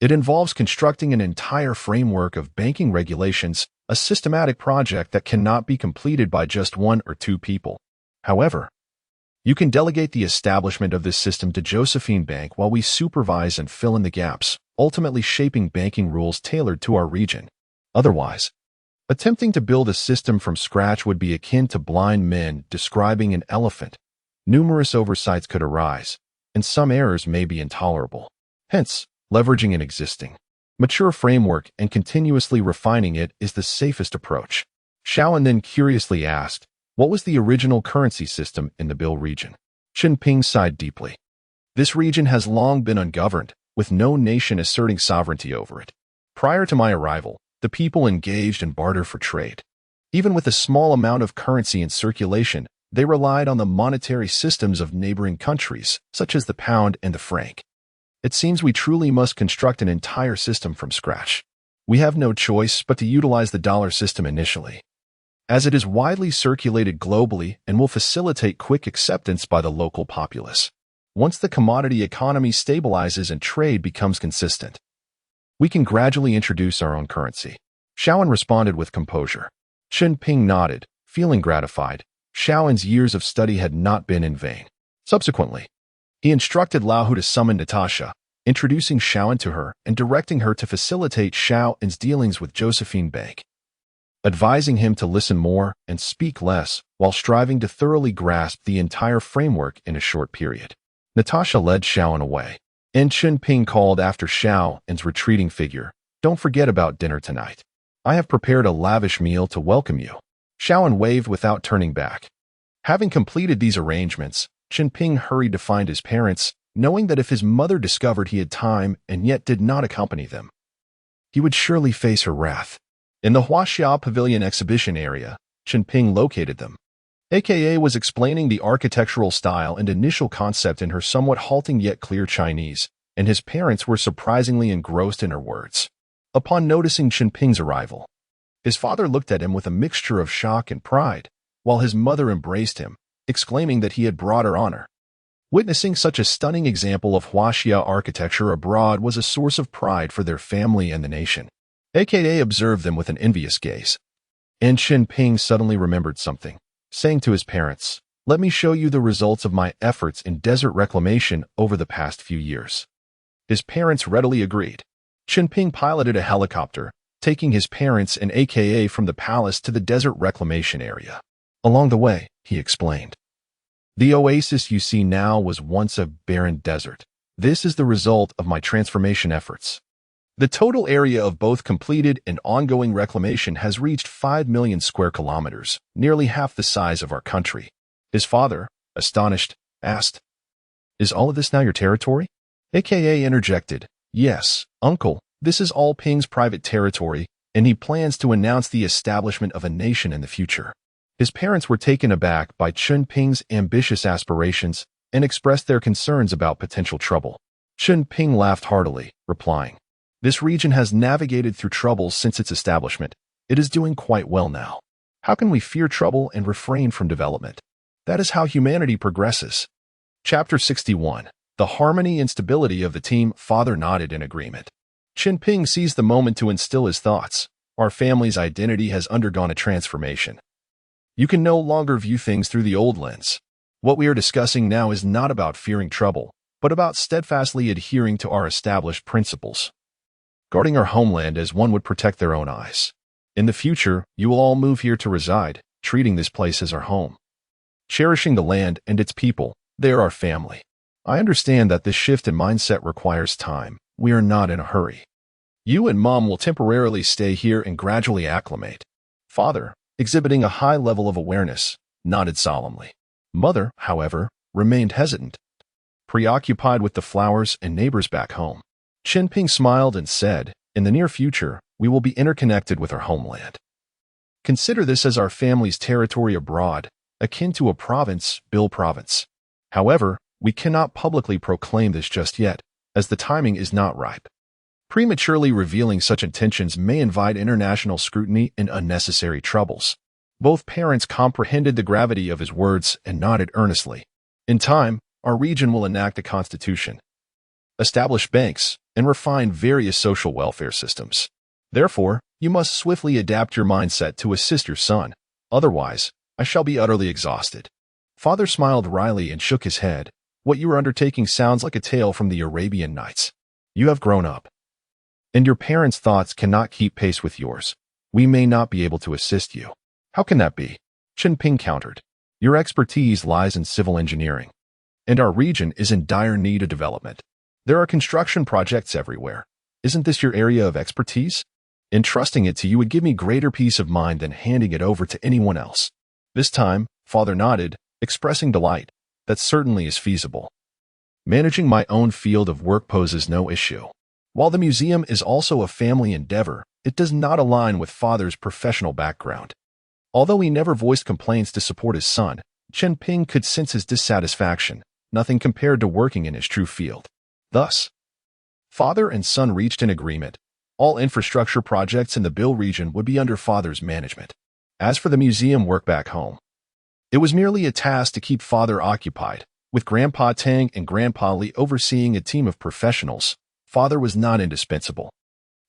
It involves constructing an entire framework of banking regulations, a systematic project that cannot be completed by just one or two people. However, you can delegate the establishment of this system to Josephine Bank while we supervise and fill in the gaps, ultimately shaping banking rules tailored to our region. Otherwise, attempting to build a system from scratch would be akin to blind men describing an elephant. Numerous oversights could arise, and some errors may be intolerable. Hence, leveraging an existing, mature framework and continuously refining it is the safest approach." Xiaoan then curiously asked, "What was the original currency system in the Bill region?" Chen Ping sighed deeply. "This region has long been ungoverned, with no nation asserting sovereignty over it. Prior to my arrival, the people engaged in barter for trade. Even with a small amount of currency in circulation, they relied on the monetary systems of neighboring countries, such as the pound and the franc. It seems we truly must construct an entire system from scratch. We have no choice but to utilize the dollar system initially, as it is widely circulated globally and will facilitate quick acceptance by the local populace. Once the commodity economy stabilizes and trade becomes consistent, we can gradually introduce our own currency." Xiaoan responded with composure. Chen Ping nodded, feeling gratified. Xiaoan's years of study had not been in vain. Subsequently, he instructed Lao Hu to summon Natasha, introducing Xiaoan to her and directing her to facilitate Xiaoan's dealings with Josephine Bank, advising him to listen more and speak less while striving to thoroughly grasp the entire framework in a short period. Natasha led Xiaoan away, and Chen Ping called after Xiaoan's retreating figure, "Don't forget about dinner tonight. I have prepared a lavish meal to welcome you." Xiaoan waved without turning back. Having completed these arrangements, Chen Ping hurried to find his parents, knowing that if his mother discovered he had time and yet did not accompany them, he would surely face her wrath. In the Huaxia Pavilion exhibition area, Chen Ping located them. AKA was explaining the architectural style and initial concept in her somewhat halting yet clear Chinese, and his parents were surprisingly engrossed in her words. Upon noticing Chen Ping's arrival, his father looked at him with a mixture of shock and pride, while his mother embraced him, exclaiming that he had brought her honor. Witnessing such a stunning example of Huaxia architecture abroad was a source of pride for their family and the nation. AKA observed them with an envious gaze. And Chen Ping suddenly remembered something, saying to his parents, "Let me show you the results of my efforts in desert reclamation over the past few years." His parents readily agreed. Chen Ping piloted a helicopter, taking his parents and AKA from the palace to the desert reclamation area. Along the way, he explained, "The oasis you see now was once a barren desert. This is the result of my transformation efforts. The total area of both completed and ongoing reclamation has reached 5 million square kilometers, nearly half the size of our country." His father, astonished, asked, "Is all of this now your territory?" AKA interjected, "Yes, uncle, this is all Ping's private territory, and he plans to announce the establishment of a nation in the future." His parents were taken aback by Chen Ping's ambitious aspirations and expressed their concerns about potential trouble. Chen Ping laughed heartily, replying, "This region has navigated through troubles since its establishment. It is doing quite well now. How can we fear trouble and refrain from development? That is how humanity progresses." Chapter 61. The harmony and stability of the team. Father nodded in agreement. Chen Ping seized the moment to instill his thoughts. Our family's identity has undergone a transformation. You can no longer view things through the old lens. What we are discussing now is not about fearing trouble, but about steadfastly adhering to our established principles, guarding our homeland as one would protect their own eyes. In the future, you will all move here to reside, treating this place as our home. Cherishing the land and its people, they are our family. I understand that this shift in mindset requires time. We are not in a hurry. You and Mom will temporarily stay here and gradually acclimate. Father, exhibiting a high level of awareness, nodded solemnly. Mother, however, remained hesitant, preoccupied with the flowers and neighbors back home. Chen Ping smiled and said, "In the near future, we will be interconnected with our homeland. Consider this as our family's territory abroad, akin to a province, Bill Province. However, we cannot publicly proclaim this just yet, as the timing is not ripe. Prematurely revealing such intentions may invite international scrutiny and unnecessary troubles." Both parents comprehended the gravity of his words and nodded earnestly. In time, our region will enact a constitution, establish banks, and refine various social welfare systems. Therefore, you must swiftly adapt your mindset to assist your son. Otherwise, I shall be utterly exhausted. Father smiled wryly and shook his head. What you are undertaking sounds like a tale from the Arabian Nights. You have grown up, and your parents' thoughts cannot keep pace with yours. We may not be able to assist you. How can that be? Chen Ping countered. Your expertise lies in civil engineering, and our region is in dire need of development. There are construction projects everywhere. Isn't this your area of expertise? Entrusting it to you would give me greater peace of mind than handing it over to anyone else. This time, Father nodded, expressing delight. That certainly is feasible. Managing my own field of work poses no issue. While the museum is also a family endeavor, it does not align with Father's professional background. Although he never voiced complaints to support his son, Chen Ping could sense his dissatisfaction, nothing compared to working in his true field. Thus, Father and son reached an agreement. All infrastructure projects in the Bill region would be under Father's management. As for the museum work back home, it was merely a task to keep Father occupied. With Grandpa Tang and Grandpa Li overseeing a team of professionals, Father was not indispensable.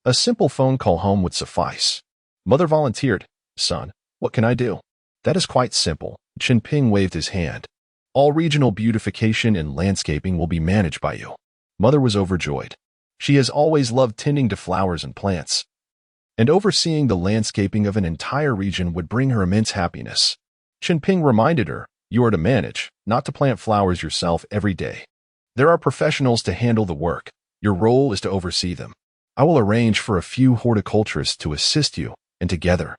A simple phone call home would suffice. Mother volunteered, "Son, what can I do?" "That is quite simple." Chen Ping waved his hand. "All regional beautification and landscaping will be managed by you." Mother was overjoyed. She has always loved tending to flowers and plants, and overseeing the landscaping of an entire region would bring her immense happiness. Chen Ping reminded her, "You are to manage, not to plant flowers yourself every day. There are professionals to handle the work. Your role is to oversee them. I will arrange for a few horticulturists to assist you, and together,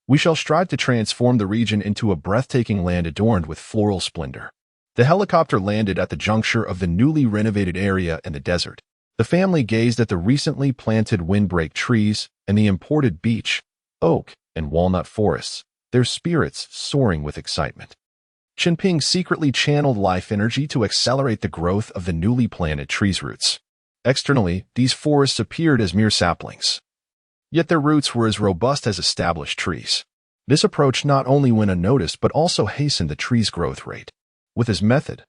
we shall strive to transform the region into a breathtaking land adorned with floral splendor." The helicopter landed at the juncture of the newly renovated area and the desert. The family gazed at the recently planted windbreak trees and the imported beech, oak, and walnut forests, their spirits soaring with excitement. Chen Ping secretly channeled life energy to accelerate the growth of the newly planted trees' roots. Externally, these forests appeared as mere saplings, yet their roots were as robust as established trees. This approach not only went unnoticed but also hastened the trees' growth rate. With his method,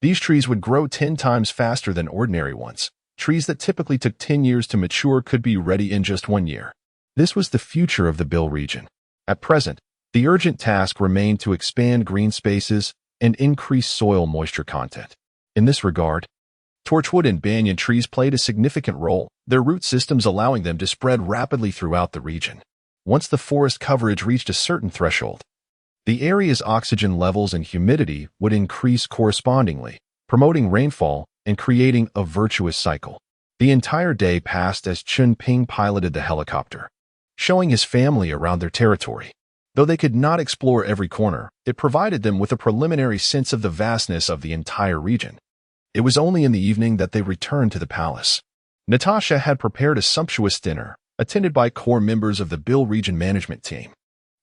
these trees would grow 10 times faster than ordinary ones. Trees that typically took 10 years to mature could be ready in just 1 year. This was the future of the Bill region. At present, the urgent task remained to expand green spaces and increase soil moisture content. In this regard, torchwood and banyan trees played a significant role, their root systems allowing them to spread rapidly throughout the region. Once the forest coverage reached a certain threshold, the area's oxygen levels and humidity would increase correspondingly, promoting rainfall and creating a virtuous cycle. The entire day passed as Chen Ping piloted the helicopter, showing his family around their territory. Though they could not explore every corner, it provided them with a preliminary sense of the vastness of the entire region. It was only in the evening that they returned to the palace. Natasha had prepared a sumptuous dinner, attended by core members of the Bill Region Management Team.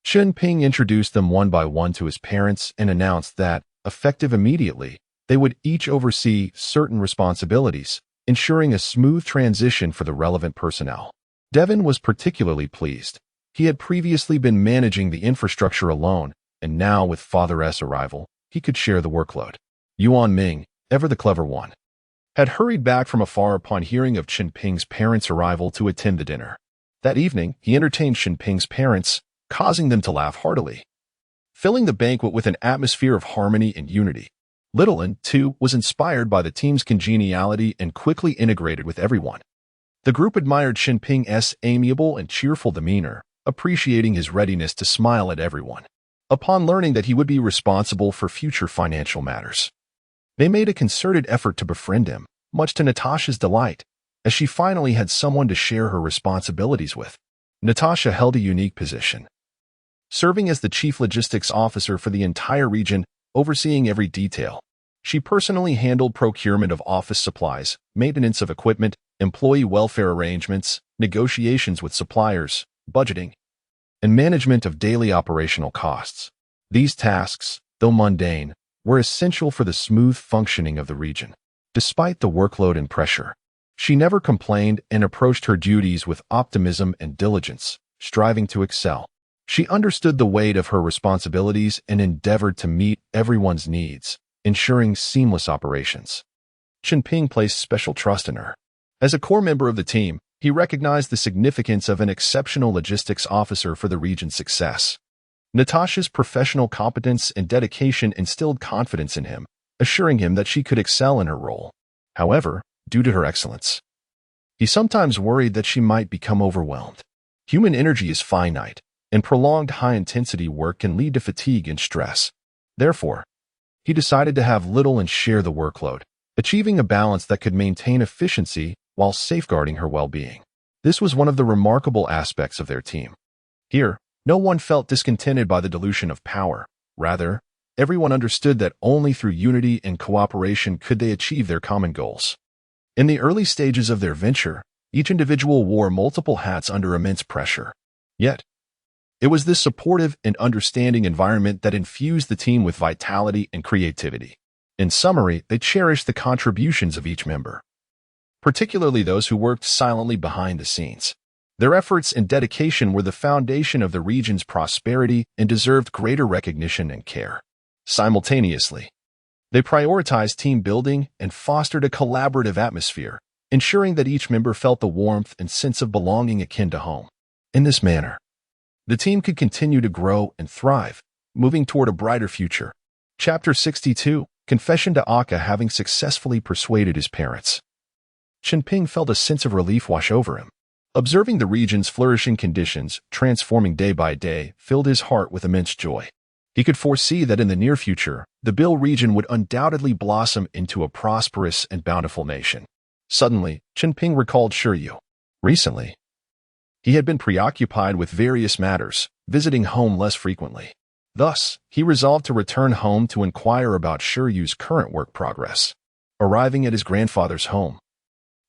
Chen Ping introduced them one by one to his parents and announced that, effective immediately, they would each oversee certain responsibilities, ensuring a smooth transition for the relevant personnel. Devon was particularly pleased. He had previously been managing the infrastructure alone, and now with Father S' arrival, he could share the workload. Yuan Ming, ever the clever one, had hurried back from afar upon hearing of Chen Ping's parents' arrival to attend the dinner. That evening, he entertained Chen Ping's parents, causing them to laugh heartily, filling the banquet with an atmosphere of harmony and unity. Little Un, too, was inspired by the team's congeniality and quickly integrated with everyone. The group admired Chen Ping's amiable and cheerful demeanor, appreciating his readiness to smile at everyone. Upon learning that he would be responsible for future financial matters, they made a concerted effort to befriend him, much to Natasha's delight, as she finally had someone to share her responsibilities with. Natasha held a unique position, serving as the chief logistics officer for the entire region, overseeing every detail. She personally handled procurement of office supplies, maintenance of equipment, employee welfare arrangements, negotiations with suppliers, budgeting, and management of daily operational costs. These tasks, though mundane, were essential for the smooth functioning of the region. Despite the workload and pressure, she never complained and approached her duties with optimism and diligence, striving to excel. She understood the weight of her responsibilities and endeavored to meet everyone's needs, ensuring seamless operations. Chen Ping placed special trust in her. As a core member of the team, he recognized the significance of an exceptional logistics officer for the region's success. Natasha's professional competence and dedication instilled confidence in him, assuring him that she could excel in her role. However, due to her excellence, he sometimes worried that she might become overwhelmed. Human energy is finite, and prolonged high-intensity work can lead to fatigue and stress. Therefore, he decided to have little and share the workload, achieving a balance that could maintain efficiency while safeguarding her well-being. This was one of the remarkable aspects of their team. Here, no one felt discontented by the dilution of power. Rather, everyone understood that only through unity and cooperation could they achieve their common goals. In the early stages of their venture, each individual wore multiple hats under immense pressure. Yet, it was this supportive and understanding environment that infused the team with vitality and creativity. In summary, they cherished the contributions of each member, particularly those who worked silently behind the scenes. Their efforts and dedication were the foundation of the region's prosperity and deserved greater recognition and care. Simultaneously, they prioritized team building and fostered a collaborative atmosphere, ensuring that each member felt the warmth and sense of belonging akin to home. In this manner, the team could continue to grow and thrive, moving toward a brighter future. Chapter 62, Confession to Akka having successfully persuaded his parents. Chen Ping felt a sense of relief wash over him. Observing the region's flourishing conditions, transforming day by day, filled his heart with immense joy. He could foresee that in the near future, the Bill region would undoubtedly blossom into a prosperous and bountiful nation. Suddenly, Chen Ping recalled Shiryu. Recently, he had been preoccupied with various matters, visiting home less frequently. Thus, he resolved to return home to inquire about Shiryu's current work progress. Arriving at his grandfather's home,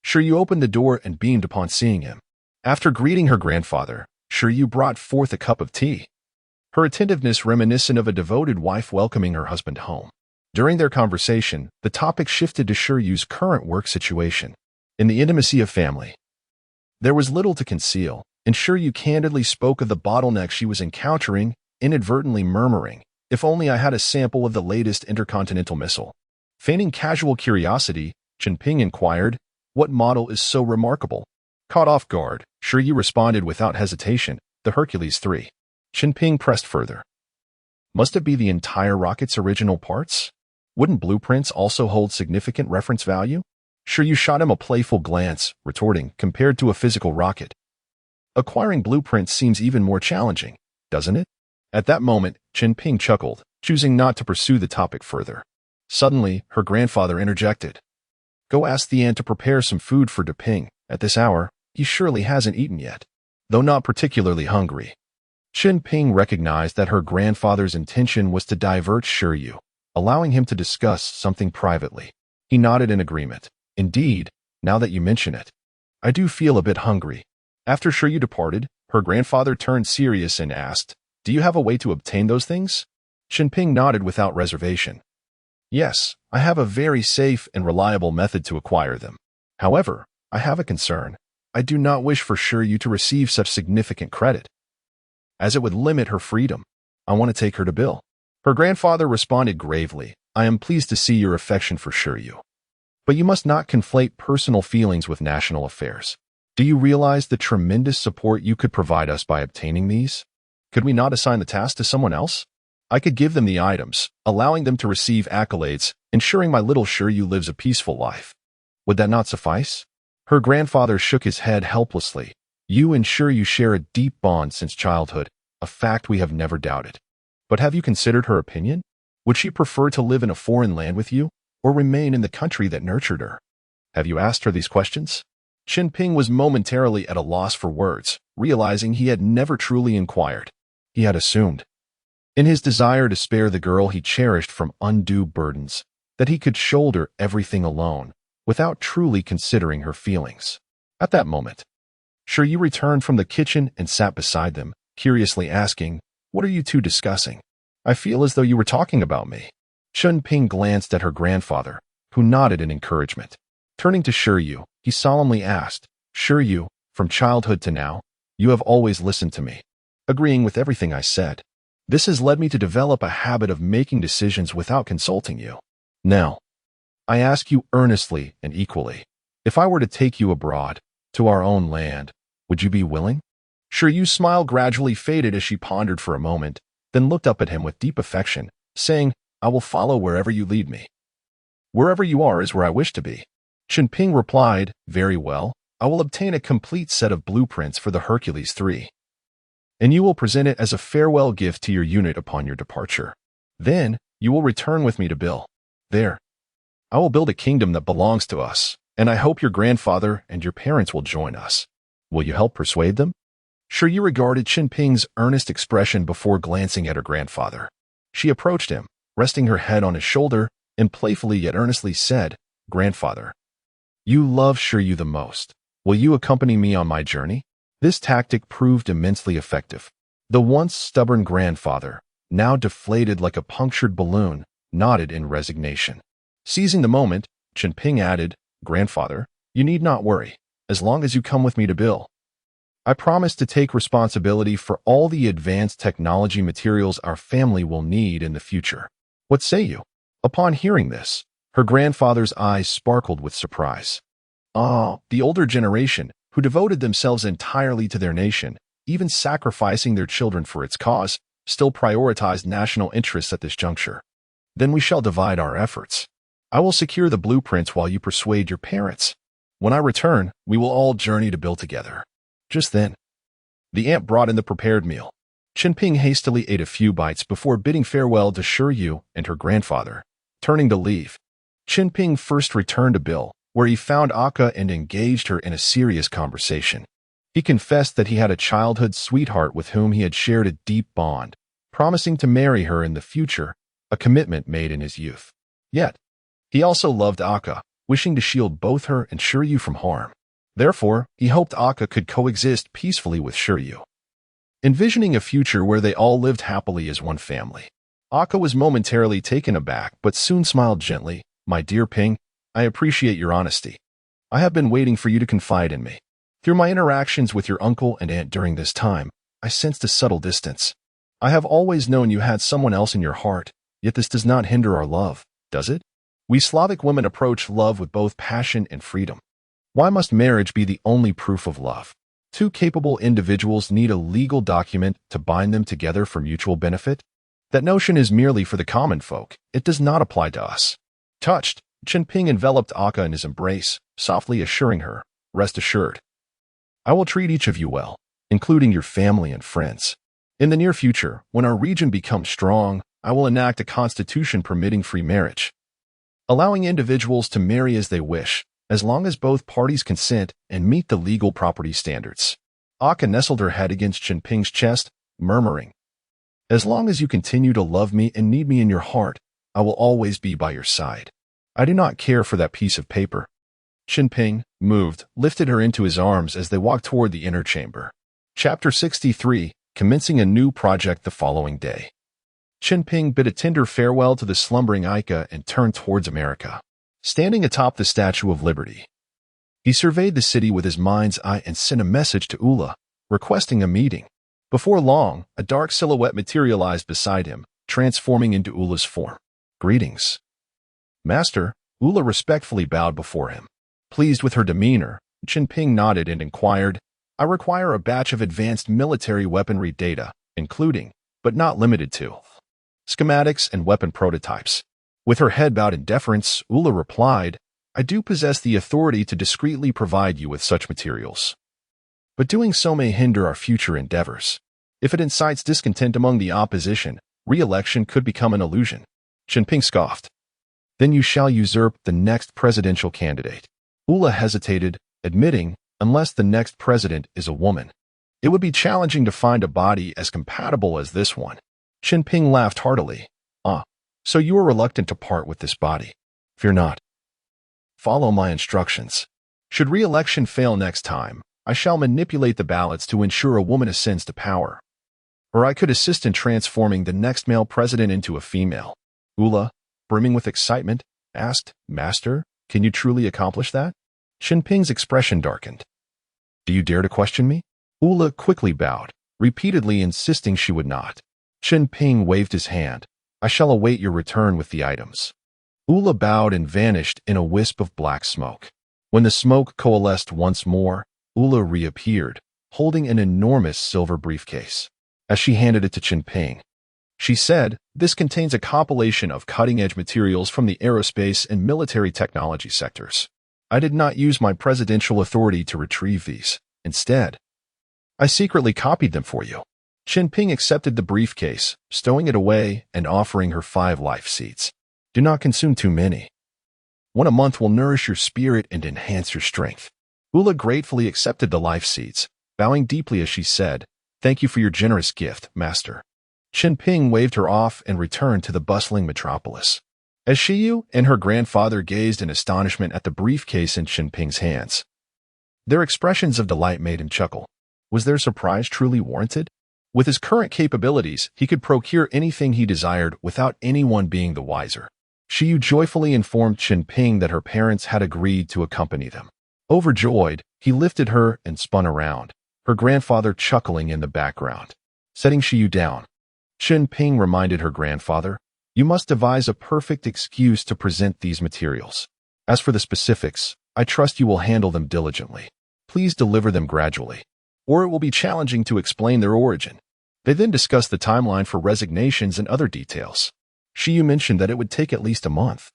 Shiryu opened the door and beamed upon seeing him. After greeting her grandfather, Shiryu brought forth a cup of tea, her attentiveness reminiscent of a devoted wife welcoming her husband home. During their conversation, the topic shifted to Shiryu's current work situation. In the intimacy of family, there was little to conceal, and Shiryu candidly spoke of the bottleneck she was encountering, inadvertently murmuring, "If only I had a sample of the latest intercontinental missile." Feigning casual curiosity, Chen Ping inquired, "What model is so remarkable?" Caught off guard, Shiryu responded without hesitation, "The Hercules 3. Chunping pressed further. Must it be the entire rocket's original parts? Wouldn't blueprints also hold significant reference value? Sure, you shot him a playful glance, retorting, compared to a physical rocket. Acquiring blueprints seems even more challenging, doesn't it? At that moment, Chen Ping chuckled, choosing not to pursue the topic further. Suddenly, her grandfather interjected. Go ask the ant to prepare some food for Ping. At this hour, he surely hasn't eaten yet, though not particularly hungry. Chen Ping recognized that her grandfather's intention was to divert Shiryu, allowing him to discuss something privately. He nodded in agreement. Indeed, now that you mention it, I do feel a bit hungry. After Shiryu departed, her grandfather turned serious and asked, Do you have a way to obtain those things? Chen Ping nodded without reservation. Yes, I have a very safe and reliable method to acquire them. However, I have a concern. I do not wish for Shiryu to receive such significant credit, as it would limit her freedom. I want to take her to Bill. Her grandfather responded gravely, I am pleased to see your affection for Shiryu. But you must not conflate personal feelings with national affairs. Do you realize the tremendous support you could provide us by obtaining these? Could we not assign the task to someone else? I could give them the items, allowing them to receive accolades, ensuring my little Shiryu lives a peaceful life. Would that not suffice? Her grandfather shook his head helplessly. You and Shiryu share a deep bond since childhood, a fact we have never doubted. But have you considered her opinion? Would she prefer to live in a foreign land with you, or remain in the country that nurtured her? Have you asked her these questions? Chen Ping was momentarily at a loss for words, realizing he had never truly inquired. He had assumed, in his desire to spare the girl he cherished from undue burdens, that he could shoulder everything alone, without truly considering her feelings. At that moment, Shiryu returned from the kitchen and sat beside them, curiously asking, What are you two discussing? I feel as though you were talking about me. Chunping glanced at her grandfather, who nodded in encouragement. Turning to Shiryu, he solemnly asked, Shiryu, from childhood to now, you have always listened to me, agreeing with everything I said. This has led me to develop a habit of making decisions without consulting you. Now, I ask you earnestly and equally, if I were to take you abroad, to our own land, would you be willing? Shiryu's smile gradually faded as she pondered for a moment, then looked up at him with deep affection, saying, I will follow wherever you lead me. Wherever you are is where I wish to be. Chunping replied, Very well, I will obtain a complete set of blueprints for the Hercules 3. And you will present it as a farewell gift to your unit upon your departure. Then, you will return with me to Bill. There, I will build a kingdom that belongs to us, and I hope your grandfather and your parents will join us. Will you help persuade them? Shiryu regarded Chunping's earnest expression before glancing at her grandfather. She approached him, resting her head on his shoulder, and playfully yet earnestly said, Grandfather, you love Shiryu the most. Will you accompany me on my journey? This tactic proved immensely effective. The once stubborn grandfather, now deflated like a punctured balloon, nodded in resignation. Seizing the moment, Chunping added, Grandfather, you need not worry, as long as you come with me to Bill. I promise to take responsibility for all the advanced technology materials our family will need in the future. What say you? Upon hearing this, her grandfather's eyes sparkled with surprise. Ah, the older generation, who devoted themselves entirely to their nation, even sacrificing their children for its cause, still prioritized national interests at this juncture. Then we shall divide our efforts. I will secure the blueprints while you persuade your parents. When I return, we will all journey to Bill together. Just then, the ant brought in the prepared meal. Chunping hastily ate a few bites before bidding farewell to Shiryu and her grandfather. Turning to leave, Chunping first returned to Bill, where he found Akka and engaged her in a serious conversation. He confessed that he had a childhood sweetheart with whom he had shared a deep bond, promising to marry her in the future, a commitment made in his youth. Yet, he also loved Akka, wishing to shield both her and Shiryu from harm. Therefore, he hoped Akka could coexist peacefully with Shiryu, envisioning a future where they all lived happily as one family. Akka was momentarily taken aback but soon smiled gently. My dear Ping, I appreciate your honesty. I have been waiting for you to confide in me. Through my interactions with your uncle and aunt during this time, I sensed a subtle distance. I have always known you had someone else in your heart, yet this does not hinder our love, does it? We Slavic women approach love with both passion and freedom. Why must marriage be the only proof of love? Two capable individuals need a legal document to bind them together for mutual benefit? That notion is merely for the common folk. It does not apply to us. Touched, Chen Ping enveloped Aka in his embrace, softly assuring her, "Rest assured. I will treat each of you well, including your family and friends. In the near future, when our region becomes strong, I will enact a constitution permitting free marriage, allowing individuals to marry as they wish, as long as both parties consent and meet the legal property standards." Aka nestled her head against Chen Ping's chest, murmuring, "As long as you continue to love me and need me in your heart, I will always be by your side. I do not care for that piece of paper." Chen Ping, moved, lifted her into his arms as they walked toward the inner chamber. Chapter 63, commencing a new project the following day. Chen Ping bid a tender farewell to the slumbering Ika and turned towards America. Standing atop the Statue of Liberty, he surveyed the city with his mind's eye and sent a message to Ula, requesting a meeting. Before long, a dark silhouette materialized beside him, transforming into Ula's form. "Greetings, Master." Ula respectfully bowed before him. Pleased with her demeanor, Chen Ping nodded and inquired, "I require a batch of advanced military weaponry data, including, but not limited to, schematics and weapon prototypes." With her head bowed in deference, Ula replied, "I do possess the authority to discreetly provide you with such materials. But doing so may hinder our future endeavors. If it incites discontent among the opposition, re-election could become an illusion." Chen Ping scoffed. "Then you shall usurp the next presidential candidate." Ula hesitated, admitting, "Unless the next president is a woman, it would be challenging to find a body as compatible as this one." Chen Ping laughed heartily. "Ah, so you are reluctant to part with this body. Fear not. Follow my instructions. Should re-election fail next time, I shall manipulate the ballots to ensure a woman ascends to power. Or I could assist in transforming the next male president into a female." Ula, brimming with excitement, asked, "Master, can you truly accomplish that?" Chen Ping's expression darkened. "Do you dare to question me?" Ula quickly bowed, repeatedly insisting she would not. Chen Ping waved his hand. "I shall await your return with the items." Ula bowed and vanished in a wisp of black smoke. When the smoke coalesced once more, Ula reappeared, holding an enormous silver briefcase. As she handed it to Chen Ping, she said, "This contains a compilation of cutting-edge materials from the aerospace and military technology sectors. I did not use my presidential authority to retrieve these. Instead, I secretly copied them for you." Chen Ping accepted the briefcase, stowing it away and offering her 5 life seeds. "Do not consume too many. 1 a month will nourish your spirit and enhance your strength." Ula gratefully accepted the life seeds, bowing deeply as she said, "Thank you for your generous gift, Master." Chen Ping waved her off and returned to the bustling metropolis. As Shiyu and her grandfather gazed in astonishment at the briefcase in Chen Ping's hands, their expressions of delight made him chuckle. Was their surprise truly warranted? With his current capabilities, he could procure anything he desired without anyone being the wiser. Shiyu joyfully informed Chen Ping that her parents had agreed to accompany them. Overjoyed, he lifted her and spun around, her grandfather chuckling in the background. Setting Shiyu down, Chen Ping reminded her grandfather, "You must devise a perfect excuse to present these materials. As for the specifics, I trust you will handle them diligently. Please deliver them gradually, or it will be challenging to explain their origin." They then discussed the timeline for resignations and other details. Shiyu mentioned that it would take at least a month,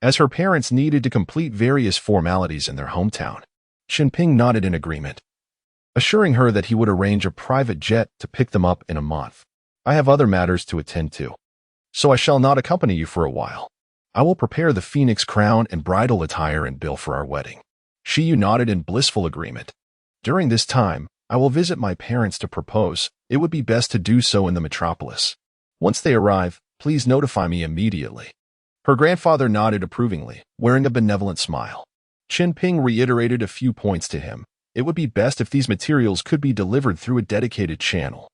as her parents needed to complete various formalities in their hometown. Chen Ping nodded in agreement, assuring her that he would arrange a private jet to pick them up in a month. "I have other matters to attend to, so I shall not accompany you for a while. I will prepare the phoenix crown and bridal attire and bill for our wedding." Shiyu nodded in blissful agreement. "During this time, I will visit my parents to propose. It would be best to do so in the metropolis. Once they arrive, please notify me immediately." Her grandfather nodded approvingly, wearing a benevolent smile. Chen Ping reiterated a few points to him. It would be best if these materials could be delivered through a dedicated channel,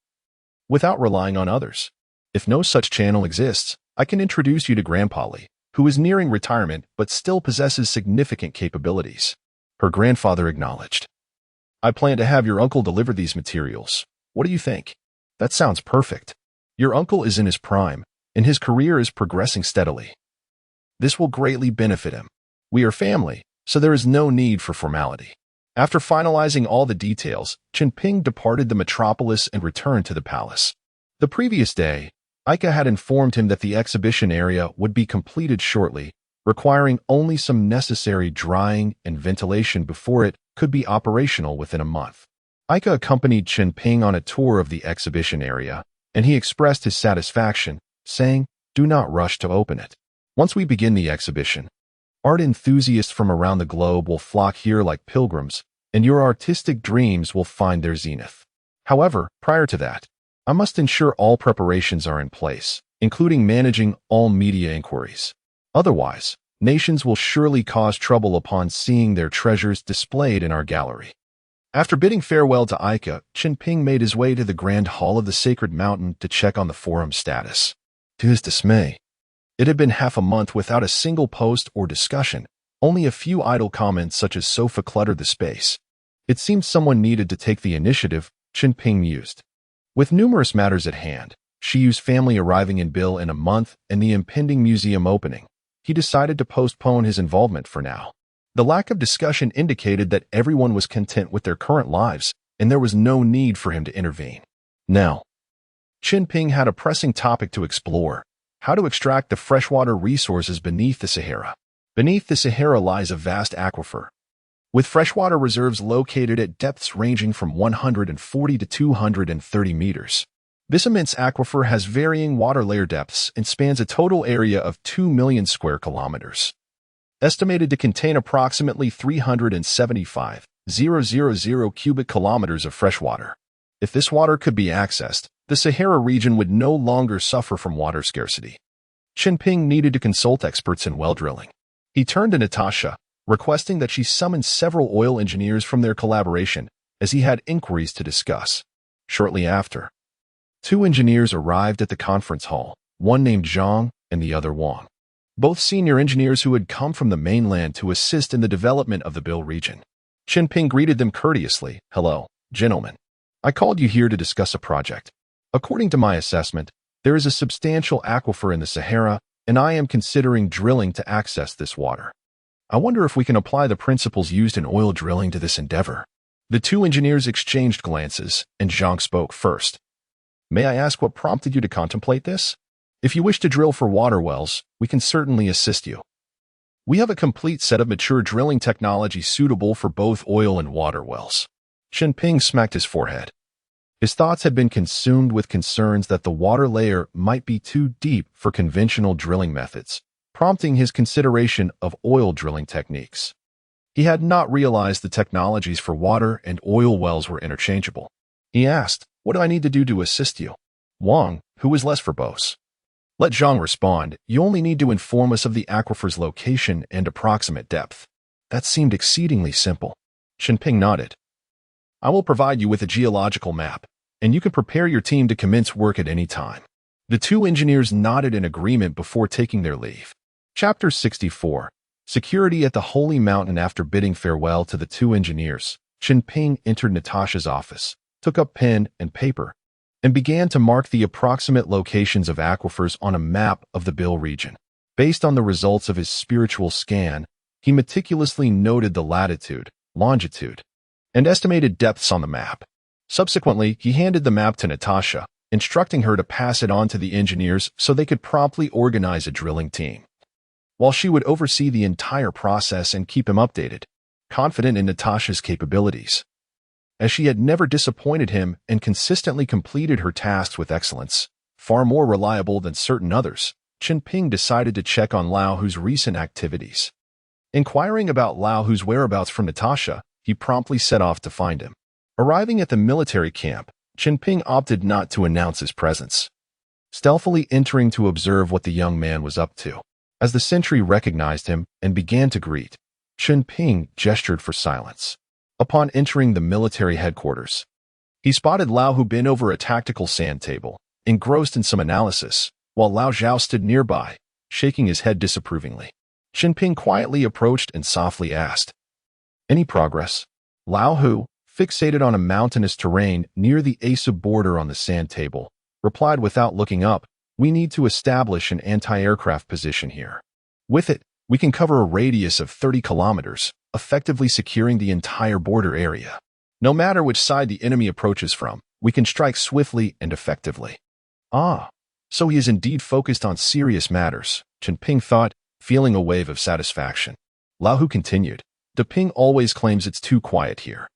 without relying on others. If no such channel exists, I can introduce you to Grandpa Li, who is nearing retirement but still possesses significant capabilities. Her grandfather acknowledged. "I plan to have your uncle deliver these materials. What do you think?" "That sounds perfect. Your uncle is in his prime, and his career is progressing steadily. This will greatly benefit him. We are family, so there is no need for formality." After finalizing all the details, Chen Ping departed the metropolis and returned to the palace. The previous day, Aika had informed him that the exhibition area would be completed shortly, requiring only some necessary drying and ventilation before it could be operational within a month. Aika accompanied Chen Ping on a tour of the exhibition area, and he expressed his satisfaction, saying, "Do not rush to open it. Once we begin the exhibition, art enthusiasts from around the globe will flock here like pilgrims, and your artistic dreams will find their zenith. However, prior to that, I must ensure all preparations are in place, including managing all media inquiries. Otherwise, nations will surely cause trouble upon seeing their treasures displayed in our gallery." After bidding farewell to Aika, Chen Ping made his way to the Grand Hall of the Sacred Mountain to check on the forum status. To his dismay, it had been half a month without a single post or discussion, only a few idle comments such as "sofa cluttered the space." It seemed someone needed to take the initiative, Chen Ping mused. With numerous matters at hand, Shiyu's family arriving in Bill in a month and the impending museum opening, he decided to postpone his involvement for now. The lack of discussion indicated that everyone was content with their current lives, and there was no need for him to intervene. Now, Chen Ping had a pressing topic to explore: how to extract the freshwater resources beneath the Sahara. Beneath the Sahara lies a vast aquifer, with freshwater reserves located at depths ranging from 140 to 230 meters. This immense aquifer has varying water layer depths and spans a total area of 2 million square kilometers, estimated to contain approximately 375,000 cubic kilometers of freshwater. If this water could be accessed, the Sahara region would no longer suffer from water scarcity. Chen Ping needed to consult experts in well drilling. He turned to Natasha, requesting that she summon several oil engineers from their collaboration, as he had inquiries to discuss. Shortly after, 2 engineers arrived at the conference hall, one named Zhang and the other Wang, both senior engineers who had come from the mainland to assist in the development of the Bill region. Chen Ping greeted them courteously. "Hello, gentlemen. I called you here to discuss a project. According to my assessment, there is a substantial aquifer in the Sahara, and I am considering drilling to access this water. I wonder if we can apply the principles used in oil drilling to this endeavor." The 2 engineers exchanged glances, and Zhang spoke first. "May I ask what prompted you to contemplate this? If you wish to drill for water wells, we can certainly assist you. We have a complete set of mature drilling technology suitable for both oil and water wells." Chen Ping smacked his forehead. His thoughts had been consumed with concerns that the water layer might be too deep for conventional drilling methods, prompting his consideration of oil drilling techniques. He had not realized the technologies for water and oil wells were interchangeable. He asked, "What do I need to do to assist you?" Wang, who was less verbose, let Zhang respond. "You only need to inform us of the aquifer's location and approximate depth." That seemed exceedingly simple. Chen Ping nodded. "I will provide you with a geological map, and you can prepare your team to commence work at any time." The 2 engineers nodded in agreement before taking their leave. Chapter 64. Security at the Holy Mountain. After bidding farewell to the 2 engineers, Chen Ping entered Natasha's office, took up pen and paper, and began to mark the approximate locations of aquifers on a map of the Bill region. Based on the results of his spiritual scan, he meticulously noted the latitude, longitude, and estimated depths on the map. Subsequently, he handed the map to Natasha, instructing her to pass it on to the engineers so they could promptly organize a drilling team, while she would oversee the entire process and keep him updated, confident in Natasha's capabilities. As she had never disappointed him and consistently completed her tasks with excellence, far more reliable than certain others, Chen Ping decided to check on Lao Hu's recent activities. Inquiring about Lao Hu's whereabouts from Natasha, he promptly set off to find him. Arriving at the military camp, Chen Ping opted not to announce his presence, stealthily entering to observe what the young man was up to. As the sentry recognized him and began to greet, Chen Ping gestured for silence. Upon entering the military headquarters, he spotted Lao Hu bent over a tactical sand table, engrossed in some analysis, while Lao Zhao stood nearby, shaking his head disapprovingly. Chen Ping quietly approached and softly asked, "Any progress?" Lao Hu, fixated on a mountainous terrain near the Asa border on the sand table, replied without looking up, "We need to establish an anti-aircraft position here. With it, we can cover a radius of 30 kilometers, effectively securing the entire border area. No matter which side the enemy approaches from, we can strike swiftly and effectively. Ah, so he is indeed focused on serious matters, Chen Ping thought, feeling a wave of satisfaction. Lao Hu continued, De Ping always claims it's too quiet here,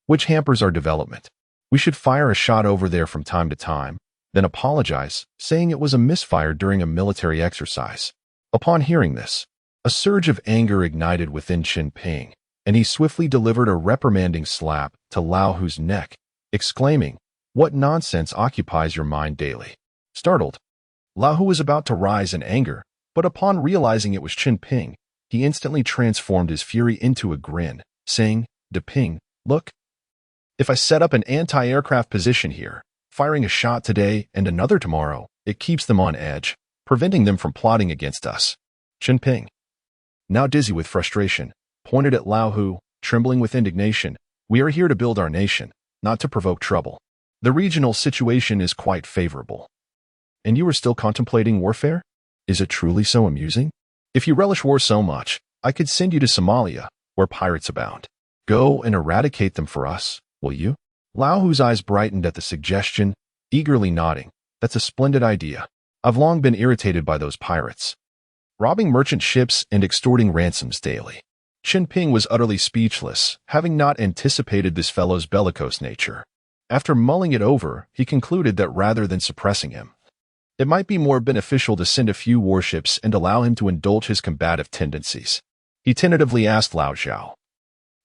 which hampers our development. We should fire a shot over there from time to time, then apologize, saying it was a misfire during a military exercise. Upon hearing this, a surge of anger ignited within Chen Ping, and he swiftly delivered a reprimanding slap to Lao Hu's neck, exclaiming, "What nonsense occupies your mind daily?" Startled, Lao Hu was about to rise in anger, but upon realizing it was Chen Ping, he instantly transformed his fury into a grin, saying, "De Ping, look. If I set up an anti-aircraft position here, firing a shot today and another tomorrow, it keeps them on edge, preventing them from plotting against us." Chen Ping, now dizzy with frustration, pointed at Lao Hu, trembling with indignation. "We are here to build our nation, not to provoke trouble. The regional situation is quite favorable. And you are still contemplating warfare? Is it truly so amusing? If you relish war so much, I could send you to Somalia, where pirates abound. Go and eradicate them for us, will you?" Lao Hu's eyes brightened at the suggestion, eagerly nodding. "That's a splendid idea. I've long been irritated by those pirates, robbing merchant ships and extorting ransoms daily." Chen Ping was utterly speechless, having not anticipated this fellow's bellicose nature. After mulling it over, he concluded that rather than suppressing him, it might be more beneficial to send a few warships and allow him to indulge his combative tendencies. He tentatively asked Lao Zhao,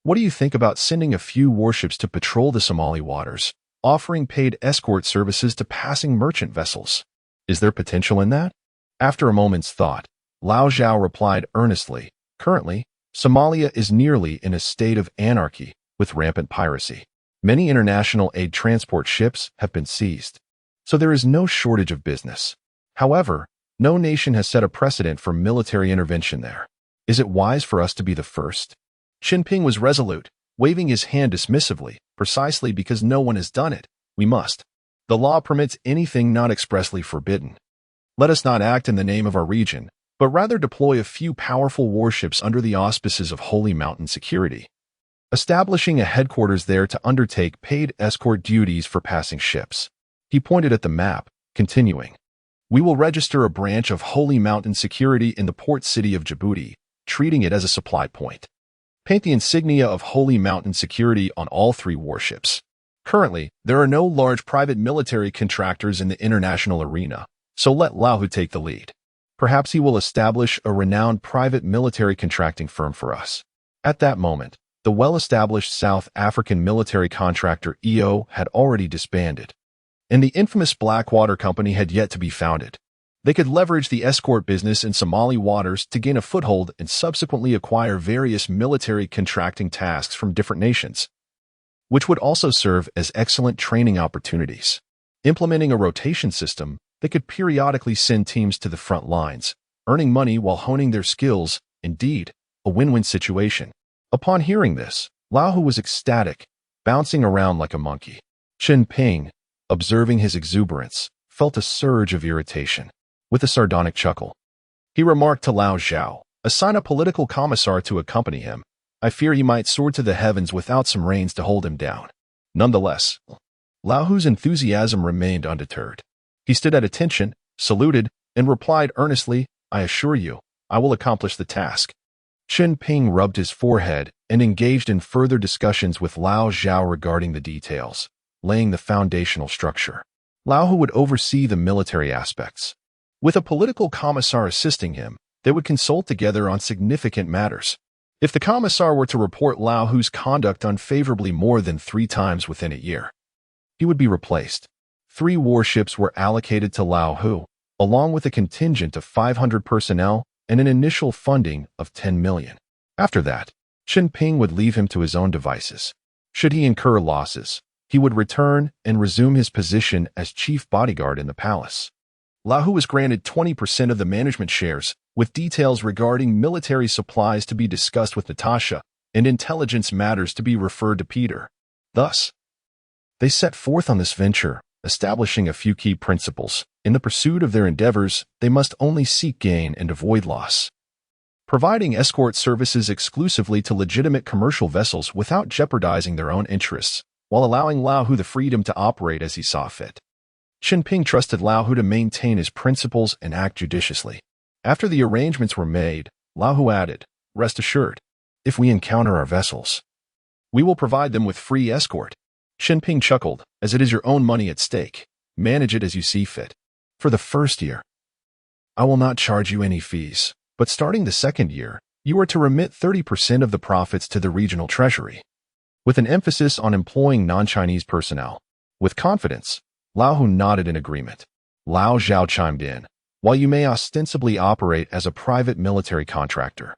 "What do you think about sending a few warships to patrol the Somali waters, offering paid escort services to passing merchant vessels? Is there potential in that?" After a moment's thought, Lao Zhao replied earnestly, "Currently, Somalia is nearly in a state of anarchy with rampant piracy. Many international aid transport ships have been seized, so there is no shortage of business. However, no nation has set a precedent for military intervention there. Is it wise for us to be the first?" Chen Ping was resolute, waving his hand dismissively, "Precisely because no one has done it, we must. The law permits anything not expressly forbidden. Let us not act in the name of our region, but rather deploy a few powerful warships under the auspices of Holy Mountain Security, establishing a headquarters there to undertake paid escort duties for passing ships." He pointed at the map, continuing, "We will register a branch of Holy Mountain Security in the port city of Djibouti, treating it as a supply point. Paint the insignia of Holy Mountain Security on all 3 warships. Currently, there are no large private military contractors in the international arena, so let Lao Hu take the lead. Perhaps he will establish a renowned private military contracting firm for us." At that moment, the well-established South African military contractor EO had already disbanded, and the infamous Blackwater Company had yet to be founded. They could leverage the escort business in Somali waters to gain a foothold and subsequently acquire various military contracting tasks from different nations, which would also serve as excellent training opportunities. Implementing a rotation system, they could periodically send teams to the front lines, earning money while honing their skills. Indeed, a win-win situation. Upon hearing this, Lao Hu was ecstatic, bouncing around like a monkey. Chen Ping, observing his exuberance, felt a surge of irritation. With a sardonic chuckle, he remarked to Lao Zhao, "Assign a political commissar to accompany him. I fear he might soar to the heavens without some reins to hold him down." Nonetheless, Lao Hu's enthusiasm remained undeterred. He stood at attention, saluted, and replied earnestly, "I assure you, I will accomplish the task." Chen Ping rubbed his forehead and engaged in further discussions with Lao Zhao regarding the details, laying the foundational structure. Lao Hu would oversee the military aspects. With a political commissar assisting him, they would consult together on significant matters. If the commissar were to report Lao Hu's conduct unfavorably more than 3 times within a year, he would be replaced. 3 warships were allocated to Lao Hu, along with a contingent of 500 personnel and an initial funding of 10 million. After that, Chen Ping would leave him to his own devices. Should he incur losses, he would return and resume his position as chief bodyguard in the palace. Lao Hu was granted 20% of the management shares, with details regarding military supplies to be discussed with Natasha and intelligence matters to be referred to Peter. Thus, they set forth on this venture, establishing a few key principles. In the pursuit of their endeavors, they must only seek gain and avoid loss. providing escort services exclusively to legitimate commercial vessels without jeopardizing their own interests, while allowing Lao Hu the freedom to operate as he saw fit. Chen Ping trusted Lao Hu to maintain his principles and act judiciously. After the arrangements were made, Lao Hu added, "Rest assured, if we encounter our vessels, we will provide them with free escort." Chen Ping chuckled, "As it is your own money at stake, manage it as you see fit. For the first year, I will not charge you any fees, but starting the second year, you are to remit 30% of the profits to the regional treasury." With an emphasis on employing non-Chinese personnel. With confidence, Lao Hu nodded in agreement. Lao Zhao chimed in, "While you may ostensibly operate as a private military contractor,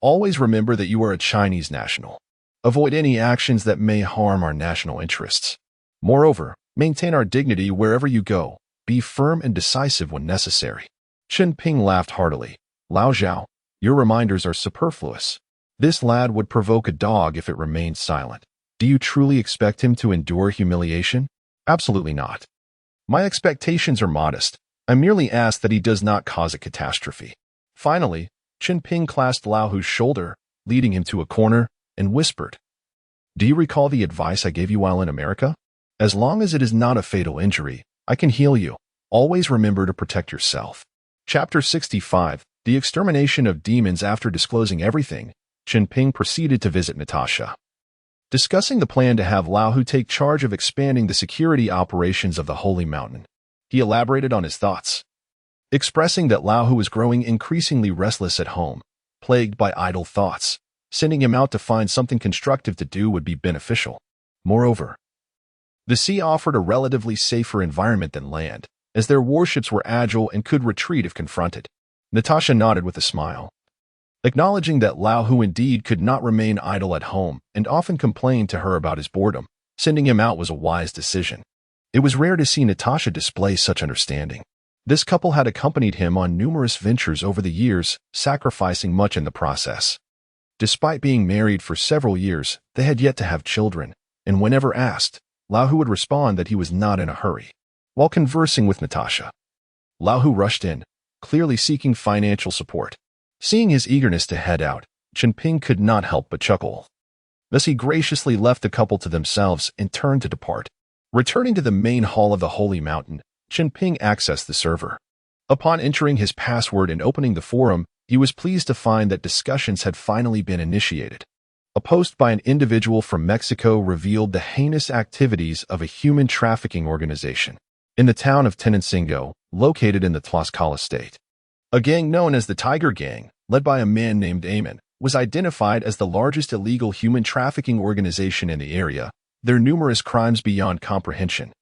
always remember that you are a Chinese national. Avoid any actions that may harm our national interests. Moreover, maintain our dignity wherever you go. Be firm and decisive when necessary." Chen Ping laughed heartily. "Lao Zhao, your reminders are superfluous. This lad would provoke a dog if it remained silent. Do you truly expect him to endure humiliation? Absolutely not. My expectations are modest. I merely ask that he does not cause a catastrophe." Finally, Chen Ping clasped Lao Hu's shoulder, leading him to a corner, and whispered, "Do you recall the advice I gave you while in America? As long as it is not a fatal injury, I can heal you. Always remember to protect yourself." Chapter 65, The Extermination of Demons. After disclosing everything, Chen Ping proceeded to visit Natasha. Discussing the plan to have Lao Hu take charge of expanding the security operations of the Holy Mountain, he elaborated on his thoughts, expressing that Lao Hu was growing increasingly restless at home, plagued by idle thoughts. Sending him out to find something constructive to do would be beneficial. Moreover, the sea offered a relatively safer environment than land, as their warships were agile and could retreat if confronted. Natasha nodded with a smile, acknowledging that Lao Hu indeed could not remain idle at home and often complained to her about his boredom. Sending him out was a wise decision. It was rare to see Natasha display such understanding. This couple had accompanied him on numerous ventures over the years, sacrificing much in the process. Despite being married for several years, they had yet to have children, and whenever asked, Lao Hu would respond that he was not in a hurry. While conversing with Natasha, Lao Hu rushed in, clearly seeking financial support. Seeing his eagerness to head out, Chen Ping could not help but chuckle. Thus he graciously left the couple to themselves and turned to depart. Returning to the main hall of the Holy Mountain, Chen Ping accessed the server. Upon entering his password and opening the forum, he was pleased to find that discussions had finally been initiated. A post by an individual from Mexico revealed the heinous activities of a human trafficking organization in the town of Tenancingo, located in the Tlaxcala state. A gang known as the Tiger Gang, led by a man named Amon, was identified as the largest illegal human trafficking organization in the area, their numerous crimes beyond comprehension.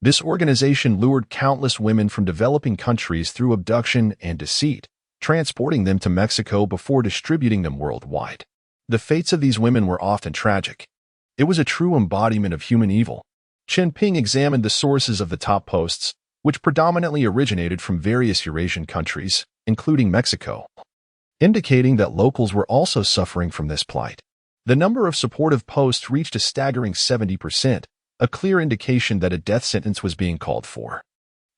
This organization lured countless women from developing countries through abduction and deceit, transporting them to Mexico before distributing them worldwide. The fates of these women were often tragic. It was a true embodiment of human evil. Chen Ping examined the sources of the top posts, which predominantly originated from various Eurasian countries, including Mexico, indicating that locals were also suffering from this plight. The number of supportive posts reached a staggering 70%, a clear indication that a death sentence was being called for.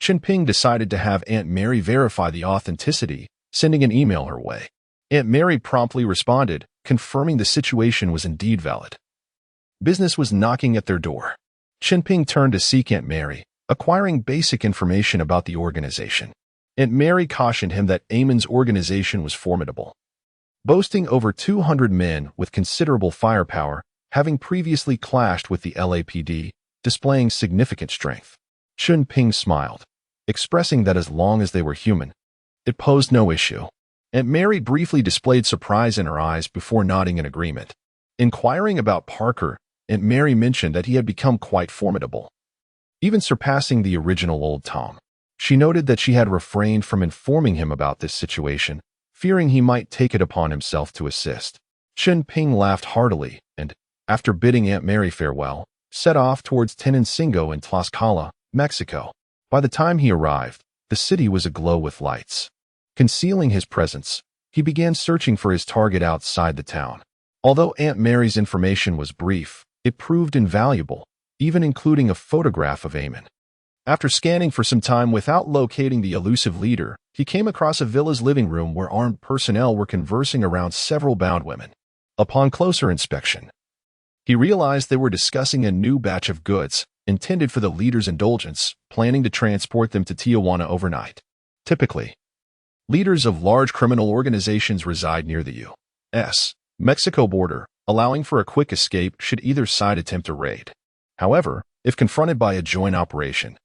Chen Ping decided to have Aunt Mary verify the authenticity, sending an email her way. Aunt Mary promptly responded, confirming the situation was indeed valid. Business was knocking at their door. Chen Ping turned to seek Aunt Mary, acquiring basic information about the organization. Aunt Mary cautioned him that Amon's organization was formidable, boasting over 200 men with considerable firepower, having previously clashed with the LAPD, displaying significant strength. Chen Ping smiled, expressing that as long as they were human, it posed no issue. Aunt Mary briefly displayed surprise in her eyes before nodding in agreement. Inquiring about Parker, Aunt Mary mentioned that he had become quite formidable, even surpassing the original Old Tom. She noted that she had refrained from informing him about this situation, fearing he might take it upon himself to assist. Chen Ping laughed heartily and, after bidding Aunt Mary farewell, set off towards Tenancingo in Tlaxcala, Mexico. By the time he arrived, the city was aglow with lights. Concealing his presence, he began searching for his target outside the town. Although Aunt Mary's information was brief, it proved invaluable, even including a photograph of Amon. After scanning for some time without locating the elusive leader, he came across a villa's living room where armed personnel were conversing around several bound women. Upon closer inspection, he realized they were discussing a new batch of goods, intended for the leader's indulgence, planning to transport them to Tijuana overnight. Typically, leaders of large criminal organizations reside near the U.S. Mexico border, allowing for a quick escape should either side attempt a raid. However, if confronted by a joint operation,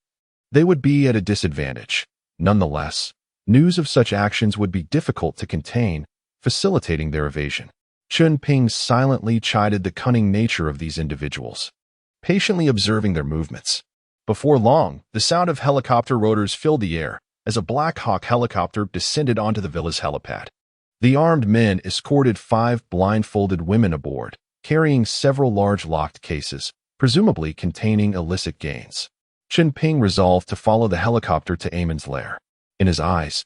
they would be at a disadvantage. Nonetheless, news of such actions would be difficult to contain, facilitating their evasion. Chen Ping silently chided the cunning nature of these individuals, patiently observing their movements. Before long, the sound of helicopter rotors filled the air as a Black Hawk helicopter descended onto the villa's helipad. The armed men escorted 5 blindfolded women aboard, carrying several large locked cases, presumably containing illicit gains. Chen Ping resolved to follow the helicopter to Eamon's lair. In his eyes,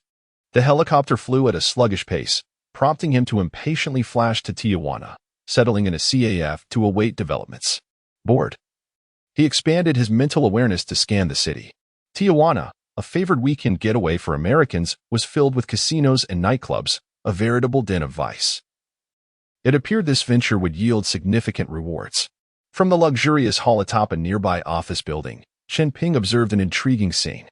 the helicopter flew at a sluggish pace, prompting him to impatiently flash to Tijuana, settling in a CAF to await developments. Bored, he expanded his mental awareness to scan the city. Tijuana, a favored weekend getaway for Americans, was filled with casinos and nightclubs, a veritable den of vice. It appeared this venture would yield significant rewards. From the luxurious hall atop a nearby office building, Chen Ping observed an intriguing scene.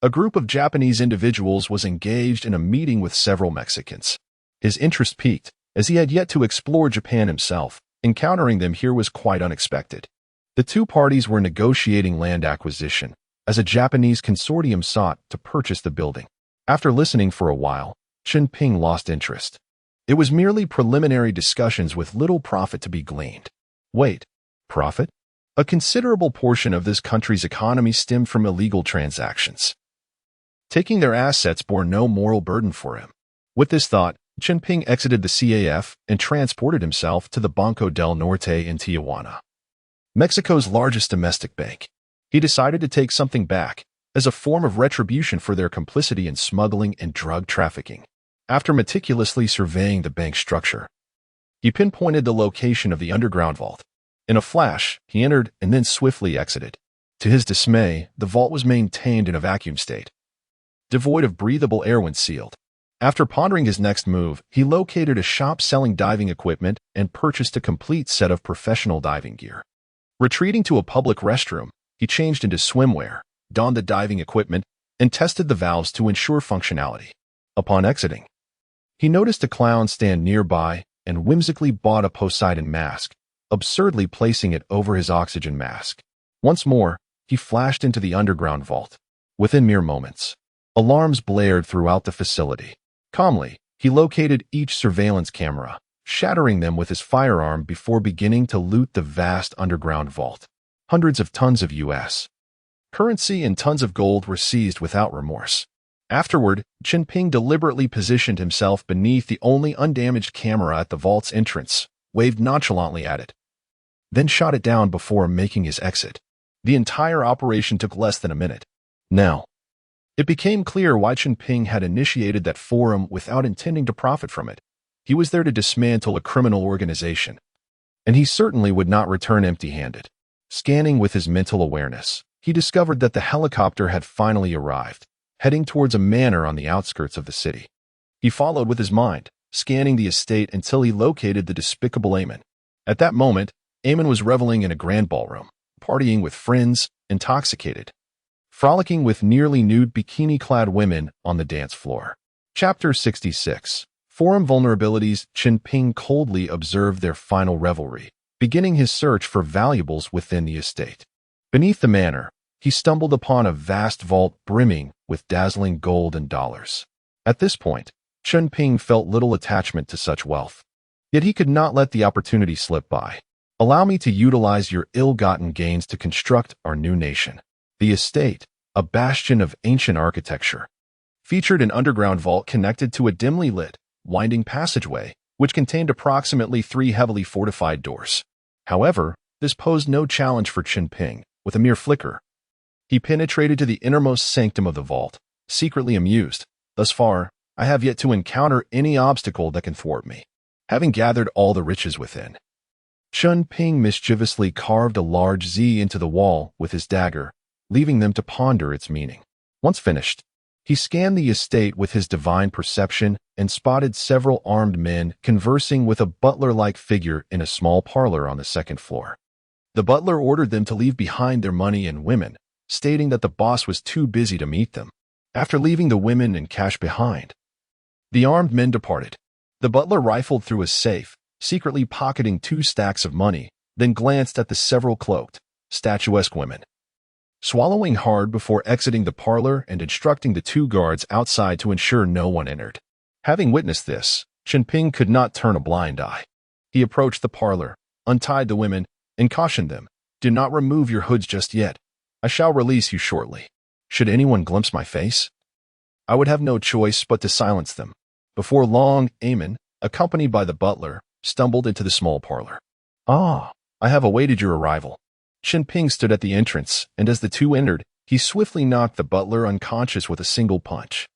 A group of Japanese individuals was engaged in a meeting with several Mexicans. His interest piqued, as he had yet to explore Japan himself. Encountering them here was quite unexpected. The two parties were negotiating land acquisition, as a Japanese consortium sought to purchase the building. After listening for a while, Chen Ping lost interest. It was merely preliminary discussions with little profit to be gleaned. Wait, profit? A considerable portion of this country's economy stemmed from illegal transactions. Taking their assets bore no moral burden for him. With this thought, Chen Ping exited the CAF and transported himself to the Banco del Norte in Tijuana, Mexico's largest domestic bank. He decided to take something back, as a form of retribution for their complicity in smuggling and drug trafficking. After meticulously surveying the bank structure, he pinpointed the location of the underground vault. In a flash, he entered and then swiftly exited. To his dismay, the vault was maintained in a vacuum state, devoid of breathable air when sealed. After pondering his next move, he located a shop selling diving equipment and purchased a complete set of professional diving gear. Retreating to a public restroom, he changed into swimwear, donned the diving equipment, and tested the valves to ensure functionality. Upon exiting, he noticed a clown stand nearby and whimsically bought a Poseidon mask, absurdly placing it over his oxygen mask. Once more, he flashed into the underground vault. Within mere moments, alarms blared throughout the facility. Calmly, he located each surveillance camera, shattering them with his firearm before beginning to loot the vast underground vault. Hundreds of tons of U.S. currency and tons of gold were seized without remorse. Afterward, Chen Ping deliberately positioned himself beneath the only undamaged camera at the vault's entrance, waved nonchalantly at it, then shot it down before making his exit. The entire operation took less than a minute. Now, it became clear why Chen Ping had initiated that forum without intending to profit from it. He was there to dismantle a criminal organization, and he certainly would not return empty-handed. Scanning with his mental awareness, he discovered that the helicopter had finally arrived, heading towards a manor on the outskirts of the city. He followed with his mind, scanning the estate until he located the despicable Eamon. At that moment, Eamon was reveling in a grand ballroom, partying with friends, intoxicated, frolicking with nearly nude bikini-clad women on the dance floor. Chapter 66. Forum Vulnerabilities. Chen Ping coldly observed their final revelry, beginning his search for valuables within the estate. Beneath the manor, he stumbled upon a vast vault brimming with dazzling gold and dollars. At this point, Chen Ping felt little attachment to such wealth. Yet he could not let the opportunity slip by. Allow me to utilize your ill-gotten gains to construct our new nation. The estate, a bastion of ancient architecture, featured an underground vault connected to a dimly lit, winding passageway, which contained approximately 3 heavily fortified doors. However, this posed no challenge for Chen Ping. With a mere flicker, he penetrated to the innermost sanctum of the vault, secretly amused. Thus far, I have yet to encounter any obstacle that can thwart me, having gathered all the riches within. Chen Ping mischievously carved a large Z into the wall with his dagger, leaving them to ponder its meaning. Once finished, he scanned the estate with his divine perception and spotted several armed men conversing with a butler-like figure in a small parlor on the second floor. The butler ordered them to leave behind their money and women, stating that the boss was too busy to meet them. After leaving the women and cash behind, the armed men departed. The butler rifled through a safe, secretly pocketing 2 stacks of money, then glanced at the several cloaked, statuesque women. Swallowing hard before exiting the parlor and instructing the 2 guards outside to ensure no one entered. Having witnessed this, Chen Ping could not turn a blind eye. He approached the parlor, untied the women, and cautioned them, "Do not remove your hoods just yet. I shall release you shortly. Should anyone glimpse my face, I would have no choice but to silence them." Before long, Eamon, accompanied by the butler, stumbled into the small parlor. "Ah, I have awaited your arrival." Chen Ping stood at the entrance, and as the 2 entered, he swiftly knocked the butler unconscious with a single punch.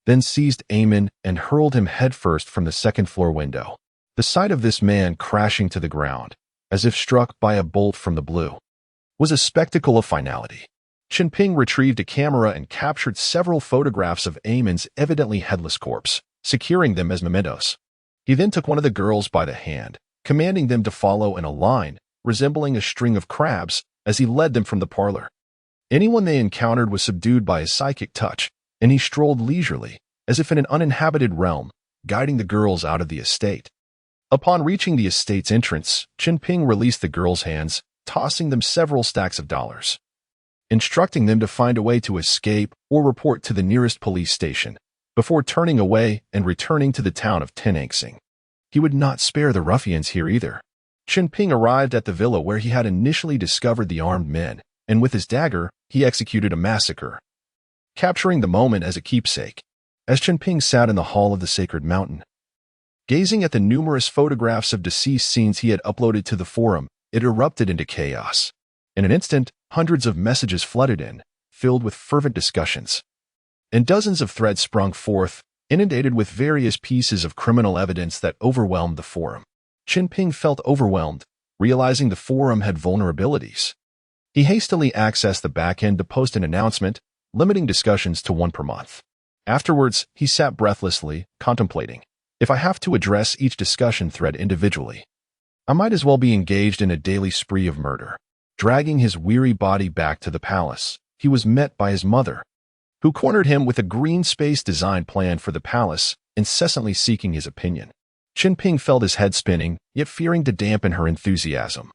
Then seized Eamon and hurled him headfirst from the second-floor window. The sight of this man crashing to the ground, as if struck by a bolt from the blue, was a spectacle of finality. Chen Ping retrieved a camera and captured several photographs of Eamon's evidently headless corpse, securing them as mementos. He then took one of the girls by the hand, commanding them to follow in a line resembling a string of crabs as he led them from the parlor. Anyone they encountered was subdued by his psychic touch, and he strolled leisurely, as if in an uninhabited realm, guiding the girls out of the estate. Upon reaching the estate's entrance, Chen Ping released the girls' hands, tossing them several stacks of dollars, instructing them to find a way to escape or report to the nearest police station, before turning away and returning to the town of Tenangsing. He would not spare the ruffians here either. Chen Ping arrived at the villa where he had initially discovered the armed men, and with his dagger, he executed a massacre, capturing the moment as a keepsake. As Chen Ping sat in the hall of the sacred mountain, gazing at the numerous photographs of deceased scenes he had uploaded to the forum, it erupted into chaos. In an instant, hundreds of messages flooded in, filled with fervent discussions, and dozens of threads sprung forth, inundated with various pieces of criminal evidence that overwhelmed the forum. Chen Ping felt overwhelmed, realizing the forum had vulnerabilities. He hastily accessed the backend to post an announcement, limiting discussions to 1 per month. Afterwards, he sat breathlessly, contemplating, "If I have to address each discussion thread individually, I might as well be engaged in a daily spree of murder." Dragging his weary body back to the palace, he was met by his mother, who cornered him with a green space design plan for the palace, incessantly seeking his opinion. Chen Ping felt his head spinning, yet fearing to dampen her enthusiasm.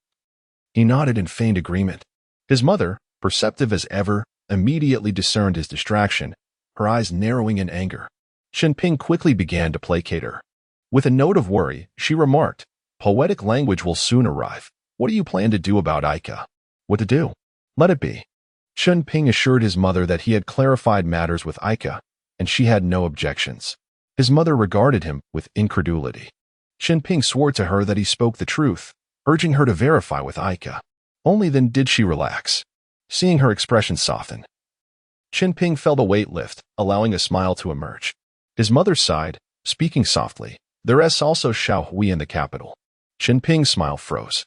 He nodded in feigned agreement. His mother, perceptive as ever, immediately discerned his distraction, her eyes narrowing in anger. Chen Ping quickly began to placate her. With a note of worry, she remarked, "Poetic language will soon arrive. What do you plan to do about Aika?" "What to do? Let it be." Chen Ping assured his mother that he had clarified matters with Aika, and she had no objections. His mother regarded him with incredulity. Chen Ping swore to her that he spoke the truth, urging her to verify with Aika. Only then did she relax, seeing her expression soften. Chen Ping felt a weight lift, allowing a smile to emerge. His mother sighed, speaking softly, "There is also Xiao Hui in the capital." Chen Ping's smile froze,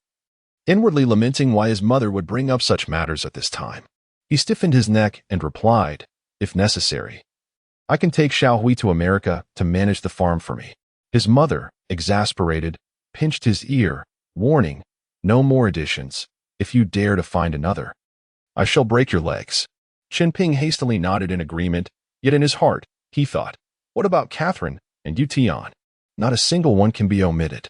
inwardly lamenting why his mother would bring up such matters at this time. He stiffened his neck and replied, "If necessary, I can take Xiao Hui to America to manage the farm for me." His mother, exasperated, pinched his ear, warning, "No more additions. If you dare to find another, I shall break your legs." Chen Ping hastily nodded in agreement, yet in his heart, he thought, "What about Catherine and Yu Tian? Not a single one can be omitted.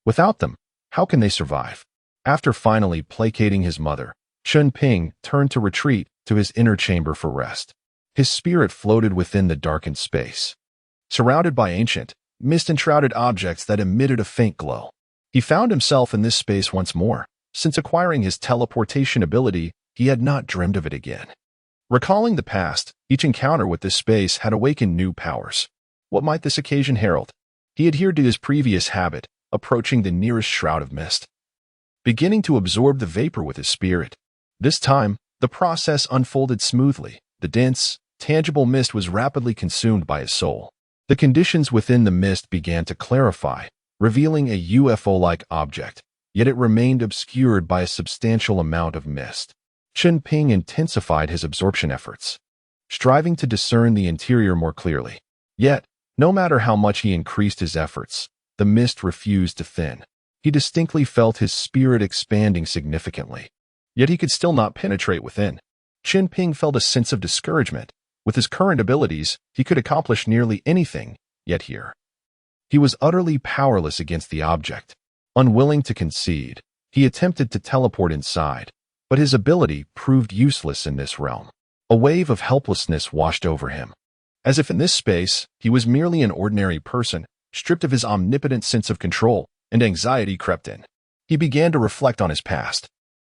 Without them, how can they survive?" After finally placating his mother, Chen Ping turned to retreat to his inner chamber for rest. His spirit floated within the darkened space, surrounded by ancient, mist-enshrouded objects that emitted a faint glow. He found himself in this space once more. Since acquiring his teleportation ability, he had not dreamed of it again. Recalling the past, each encounter with this space had awakened new powers. What might this occasion herald? He adhered to his previous habit, approaching the nearest shroud of mist, beginning to absorb the vapor with his spirit. This time, the process unfolded smoothly. The dense, tangible mist was rapidly consumed by his soul. The conditions within the mist began to clarify, revealing a UFO-like object, yet it remained obscured by a substantial amount of mist. Chen Ping intensified his absorption efforts, striving to discern the interior more clearly. Yet, no matter how much he increased his efforts, the mist refused to thin. He distinctly felt his spirit expanding significantly. Yet he could still not penetrate within. Chen Ping felt a sense of discouragement. With his current abilities, he could accomplish nearly anything, yet here. He was utterly powerless against the object. Unwilling to concede, he attempted to teleport inside, but his ability proved useless in this realm. A wave of helplessness washed over him. As if in this space, he was merely an ordinary person, stripped of his omnipotent sense of control, and anxiety crept in. He began to reflect on his past.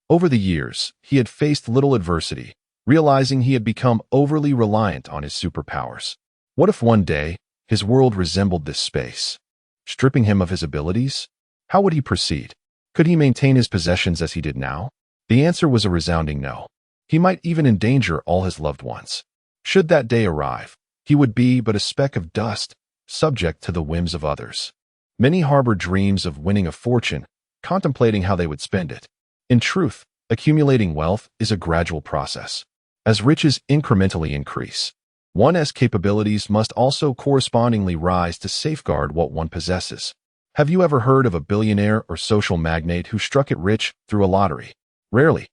Over the years, he had faced little adversity, realizing he had become overly reliant on his superpowers. What if one day, his world resembled this space? Stripping him of his abilities? How would he proceed? Could he maintain his possessions as he did now? The answer was a resounding no. He might even endanger all his loved ones. Should that day arrive, he would be but a speck of dust, subject to the whims of others. Many harbor dreams of winning a fortune, contemplating how they would spend it. In truth, accumulating wealth is a gradual process. As riches incrementally increase, one's capabilities must also correspondingly rise to safeguard what one possesses. Have you ever heard of a billionaire or social magnate who struck it rich through a lottery? Rarely,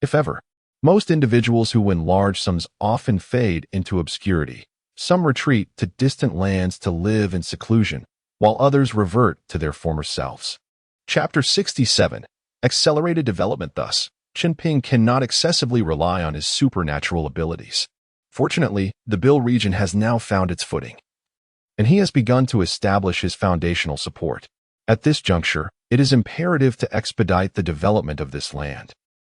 if ever. Most individuals who win large sums often fade into obscurity. Some retreat to distant lands to live in seclusion, while others revert to their former selves. Chapter 67. Accelerated Development. Thus, Chen Ping cannot excessively rely on his supernatural abilities. Fortunately, the Bill region has now found its footing, and he has begun to establish his foundational support. At this juncture, it is imperative to expedite the development of this land,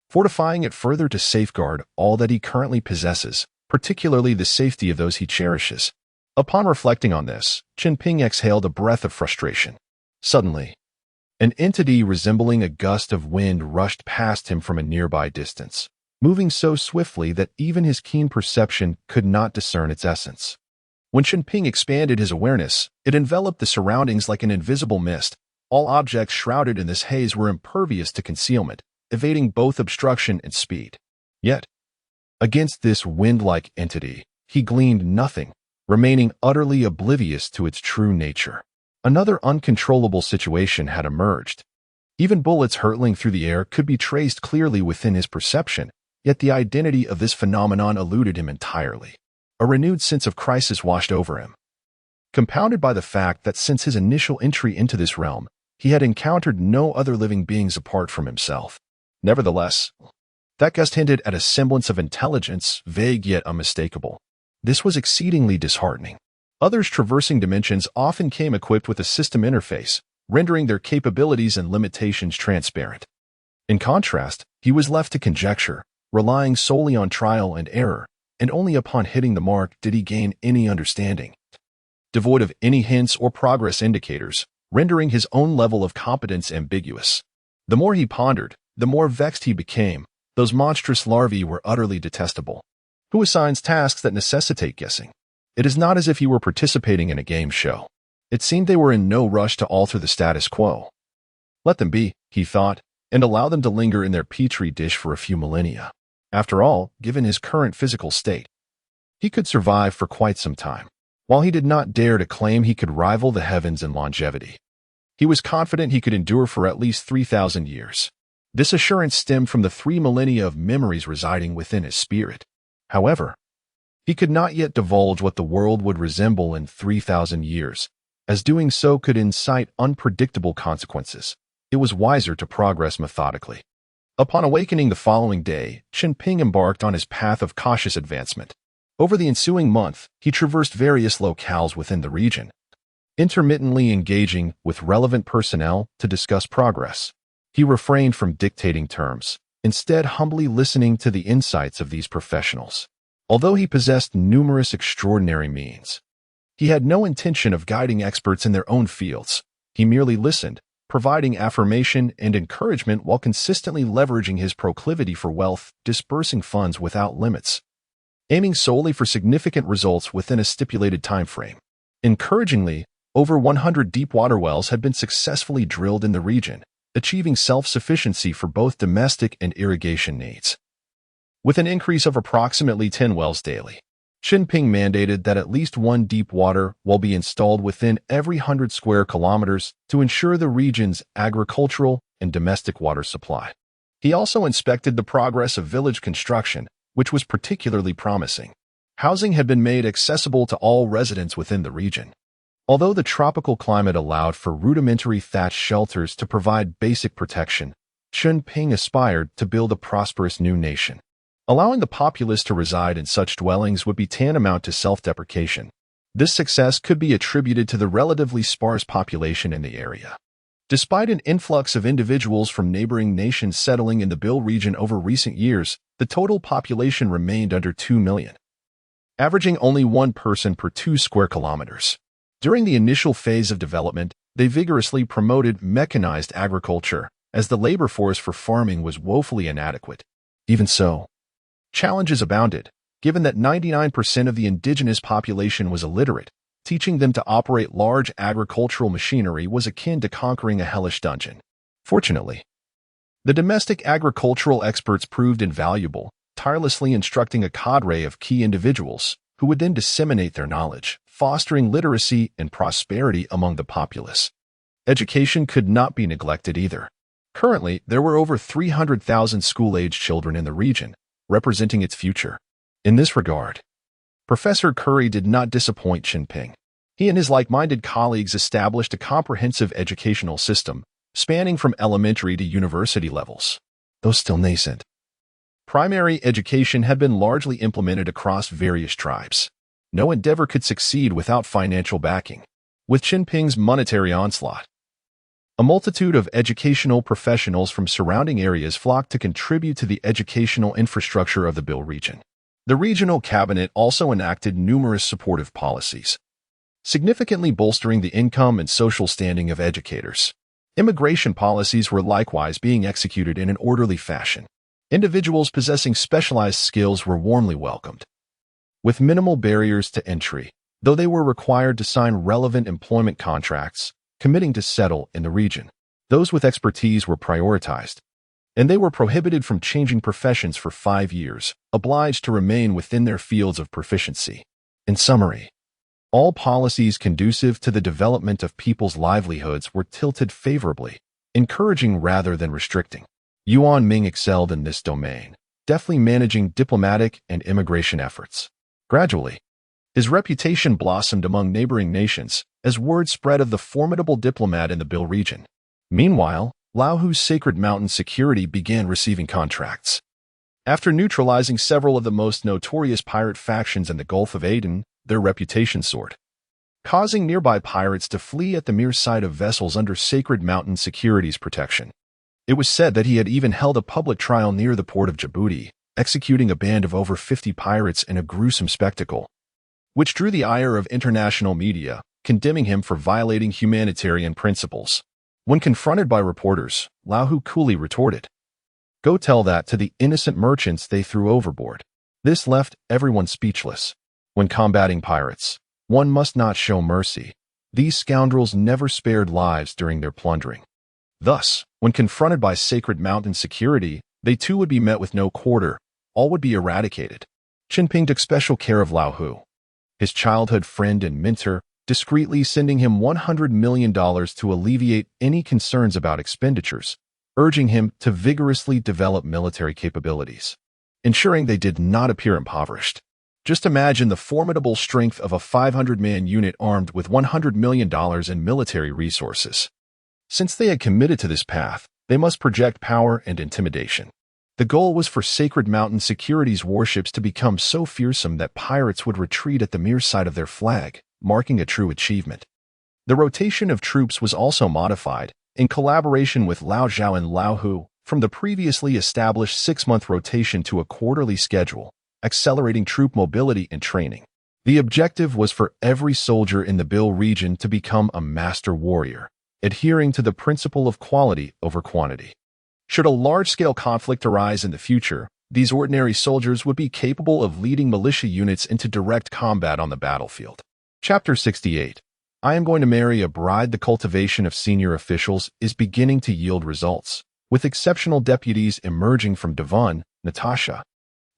fortifying it further to safeguard all that he currently possesses, particularly the safety of those he cherishes. Upon reflecting on this, Chen Ping exhaled a breath of frustration. Suddenly, an entity resembling a gust of wind rushed past him from a nearby distance, moving so swiftly that even his keen perception could not discern its essence. When Chen Ping expanded his awareness, it enveloped the surroundings like an invisible mist. All objects shrouded in this haze were impervious to concealment, evading both obstruction and speed. Yet, against this wind-like entity, he gleaned nothing, remaining utterly oblivious to its true nature. Another uncontrollable situation had emerged. Even bullets hurtling through the air could be traced clearly within his perception, yet the identity of this phenomenon eluded him entirely. A renewed sense of crisis washed over him, compounded by the fact that since his initial entry into this realm, he had encountered no other living beings apart from himself. Nevertheless, that gust hinted at a semblance of intelligence, vague yet unmistakable. This was exceedingly disheartening. Others traversing dimensions often came equipped with a system interface, rendering their capabilities and limitations transparent. In contrast, he was left to conjecture, relying solely on trial and error, and only upon hitting the mark did he gain any understanding. Devoid of any hints or progress indicators, rendering his own level of competence ambiguous. The more he pondered, the more vexed he became. Those monstrous larvae were utterly detestable. Who assigns tasks that necessitate guessing? It is not as if he were participating in a game show. It seemed they were in no rush to alter the status quo. Let them be, he thought, and allow them to linger in their petri dish for a few millennia. After all, given his current physical state, he could survive for quite some time. While he did not dare to claim he could rival the heavens in longevity, he was confident he could endure for at least 3,000 years. This assurance stemmed from the 3 millennia of memories residing within his spirit. However, he could not yet divulge what the world would resemble in 3,000 years, as doing so could incite unpredictable consequences. It was wiser to progress methodically. Upon awakening the following day, Chen Ping embarked on his path of cautious advancement. Over the ensuing month, he traversed various locales within the region, intermittently engaging with relevant personnel to discuss progress. He refrained from dictating terms, instead humbly listening to the insights of these professionals. Although he possessed numerous extraordinary means, he had no intention of guiding experts in their own fields. He merely listened, providing affirmation and encouragement while consistently leveraging his proclivity for wealth, dispersing funds without limits, aiming solely for significant results within a stipulated time frame. Encouragingly, over 100 deep water wells had been successfully drilled in the region, achieving self-sufficiency for both domestic and irrigation needs. with an increase of approximately 10 wells daily. Chunping mandated that at least one deep water well be installed within every 100 square kilometers to ensure the region's agricultural and domestic water supply. He also inspected the progress of village construction, which was particularly promising. Housing had been made accessible to all residents within the region. Although the tropical climate allowed for rudimentary thatched shelters to provide basic protection, Chunping aspired to build a prosperous new nation. Allowing the populace to reside in such dwellings would be tantamount to self-deprecation. This success could be attributed to the relatively sparse population in the area. Despite an influx of individuals from neighboring nations settling in the Bill region over recent years, the total population remained under 2 million, averaging only one person per 2 square kilometers. During the initial phase of development, they vigorously promoted mechanized agriculture, as the labor force for farming was woefully inadequate. Even so, challenges abounded, given that 99% of the indigenous population was illiterate. Teaching them to operate large agricultural machinery was akin to conquering a hellish dungeon. Fortunately, the domestic agricultural experts proved invaluable, tirelessly instructing a cadre of key individuals, who would then disseminate their knowledge, fostering literacy and prosperity among the populace. Education could not be neglected either. Currently, there were over 300,000 school-aged children in the region, representing its future. In this regard, Professor Curry did not disappoint Chunping. He and his like-minded colleagues established a comprehensive educational system, spanning from elementary to university levels. Though still nascent, primary education had been largely implemented across various tribes. No endeavor could succeed without financial backing. With Chunping's monetary onslaught, a multitude of educational professionals from surrounding areas flocked to contribute to the educational infrastructure of the Bill region. The regional cabinet also enacted numerous supportive policies, significantly bolstering the income and social standing of educators. Immigration policies were likewise being executed in an orderly fashion. Individuals possessing specialized skills were warmly welcomed, with minimal barriers to entry, though they were required to sign relevant employment contracts, committing to settle in the region. Those with expertise were prioritized, and they were prohibited from changing professions for 5 years, obliged to remain within their fields of proficiency. In summary, all policies conducive to the development of people's livelihoods were tilted favorably, encouraging rather than restricting. Yuan Ming excelled in this domain, deftly managing diplomatic and immigration efforts. Gradually, his reputation blossomed among neighboring nations as word spread of the formidable diplomat in the Bill region. Meanwhile, Laohu's Sacred Mountain security began receiving contracts. After neutralizing several of the most notorious pirate factions in the Gulf of Aden, their reputation soared, causing nearby pirates to flee at the mere sight of vessels under Sacred Mountain security's protection. It was said that he had even held a public trial near the port of Djibouti, executing a band of over 50 pirates in a gruesome spectacle, which drew the ire of international media, condemning him for violating humanitarian principles. When confronted by reporters, Laohu coolly retorted, "Go tell that to the innocent merchants they threw overboard." This left everyone speechless. When combating pirates, one must not show mercy. These scoundrels never spared lives during their plundering. Thus, when confronted by Sacred Mountain security, they too would be met with no quarter. All would be eradicated. Chunping took special care of Laohu, his childhood friend and mentor, discreetly sending him $100 million to alleviate any concerns about expenditures, urging him to vigorously develop military capabilities, ensuring they did not appear impoverished. Just imagine the formidable strength of a 500-man unit armed with $100 million in military resources. Since they had committed to this path, they must project power and intimidation. The goal was for Sacred Mountain security's warships to become so fearsome that pirates would retreat at the mere sight of their flag, marking a true achievement. The rotation of troops was also modified, in collaboration with Lao Zhao and Laohu, from the previously established 6-month rotation to a quarterly schedule, accelerating troop mobility and training. The objective was for every soldier in the Bill region to become a master warrior, adhering to the principle of quality over quantity. Should a large-scale conflict arise in the future, these ordinary soldiers would be capable of leading militia units into direct combat on the battlefield. Chapter 68. I am going to marry a bride. The cultivation of senior officials is beginning to yield results, with exceptional deputies emerging from Devon, Natasha,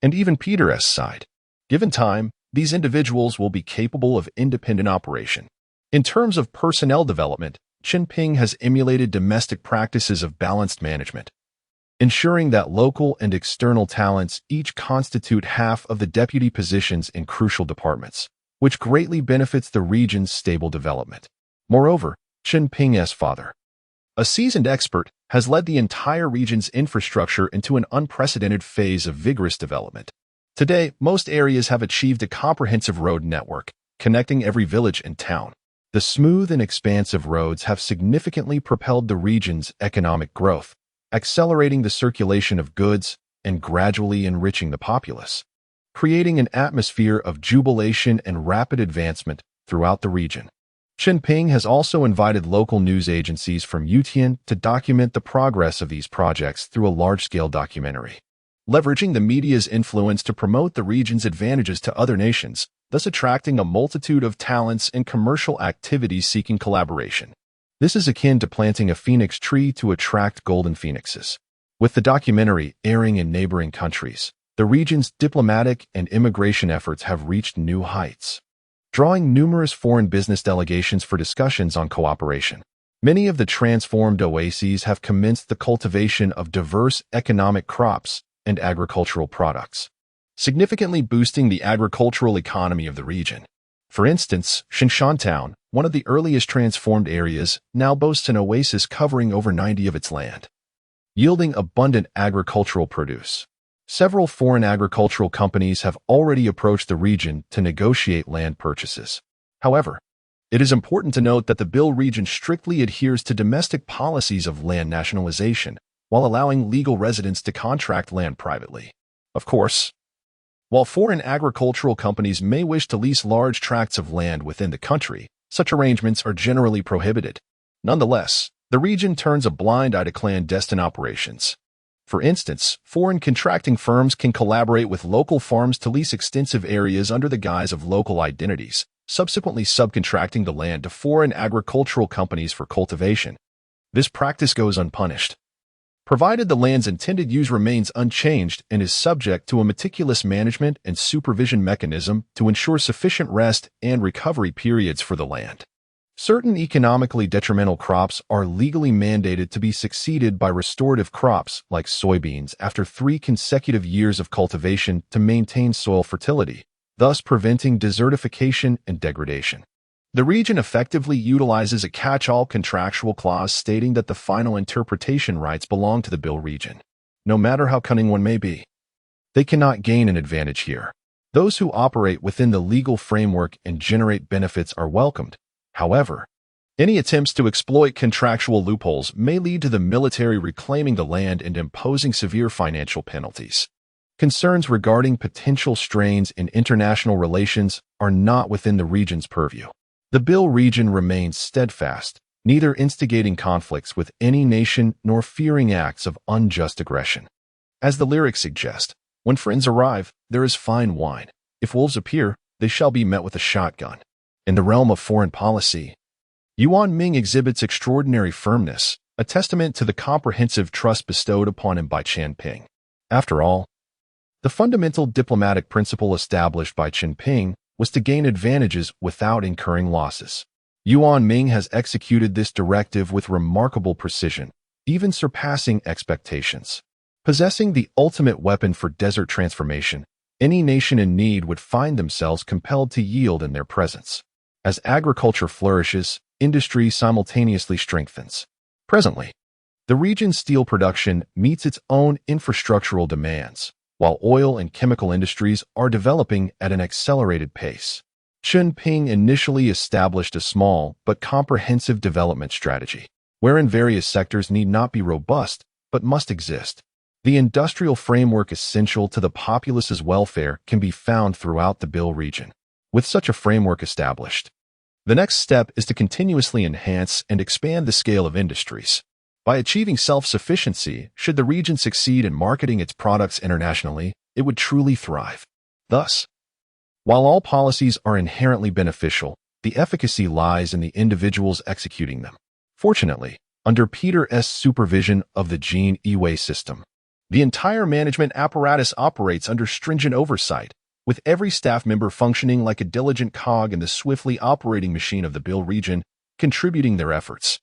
and even Peter's side. Given time, these individuals will be capable of independent operation. In terms of personnel development, Chen Ping has emulated domestic practices of balanced management, ensuring that local and external talents each constitute half of the deputy positions in crucial departments, which greatly benefits the region's stable development. Moreover, Chen Ping's father, a seasoned expert, has led the entire region's infrastructure into an unprecedented phase of vigorous development. Today, most areas have achieved a comprehensive road network, connecting every village and town. The smooth and expansive roads have significantly propelled the region's economic growth, accelerating the circulation of goods and gradually enriching the populace, creating an atmosphere of jubilation and rapid advancement throughout the region. Chen Ping has also invited local news agencies from Yutian to document the progress of these projects through a large-scale documentary, leveraging the media's influence to promote the region's advantages to other nations, thus attracting a multitude of talents and commercial activities seeking collaboration. This is akin to planting a phoenix tree to attract golden phoenixes. With the documentary airing in neighboring countries, the region's diplomatic and immigration efforts have reached new heights, drawing numerous foreign business delegations for discussions on cooperation. Many of the transformed oases have commenced the cultivation of diverse economic crops and agricultural products, significantly boosting the agricultural economy of the region. For instance, Shinshan Town, one of the earliest transformed areas, now boasts an oasis covering over 90% of its land, yielding abundant agricultural produce. Several foreign agricultural companies have already approached the region to negotiate land purchases. However, it is important to note that the Bill region strictly adheres to domestic policies of land nationalization, while allowing legal residents to contract land privately. Of course, while foreign agricultural companies may wish to lease large tracts of land within the country, such arrangements are generally prohibited. Nonetheless, the region turns a blind eye to clandestine operations. For instance, foreign contracting firms can collaborate with local farms to lease extensive areas under the guise of local identities, subsequently subcontracting the land to foreign agricultural companies for cultivation. This practice goes unpunished, provided the land's intended use remains unchanged and is subject to a meticulous management and supervision mechanism to ensure sufficient rest and recovery periods for the land. Certain economically detrimental crops are legally mandated to be succeeded by restorative crops like soybeans after 3 consecutive years of cultivation to maintain soil fertility, thus preventing desertification and degradation. The region effectively utilizes a catch-all contractual clause stating that the final interpretation rights belong to the Bill region. No matter how cunning one may be, they cannot gain an advantage here. Those who operate within the legal framework and generate benefits are welcomed. However, any attempts to exploit contractual loopholes may lead to the military reclaiming the land and imposing severe financial penalties. Concerns regarding potential strains in international relations are not within the region's purview. The Bill region remains steadfast, neither instigating conflicts with any nation nor fearing acts of unjust aggression. As the lyrics suggest, when friends arrive, there is fine wine. If wolves appear, they shall be met with a shotgun. In the realm of foreign policy, Yuan Ming exhibits extraordinary firmness, a testament to the comprehensive trust bestowed upon him by Chen Ping. After all, the fundamental diplomatic principle established by Chen Ping was to gain advantages without incurring losses. Yuan Ming has executed this directive with remarkable precision, even surpassing expectations. Possessing the ultimate weapon for desert transformation, any nation in need would find themselves compelled to yield in their presence. As agriculture flourishes, industry simultaneously strengthens. Presently, the region's steel production meets its own infrastructural demands, while oil and chemical industries are developing at an accelerated pace. Chen Ping initially established a small but comprehensive development strategy, wherein various sectors need not be robust but must exist. The industrial framework essential to the populace's welfare can be found throughout the Bill region. With such a framework established, the next step is to continuously enhance and expand the scale of industries. By achieving self-sufficiency, should the region succeed in marketing its products internationally, it would truly thrive. Thus, while all policies are inherently beneficial, the efficacy lies in the individuals executing them. Fortunately, under Peter's supervision of the Gene Eway system, The entire management apparatus operates under stringent oversight, with every staff member functioning like a diligent cog in the swiftly operating machine of the Bill region, contributing their efforts.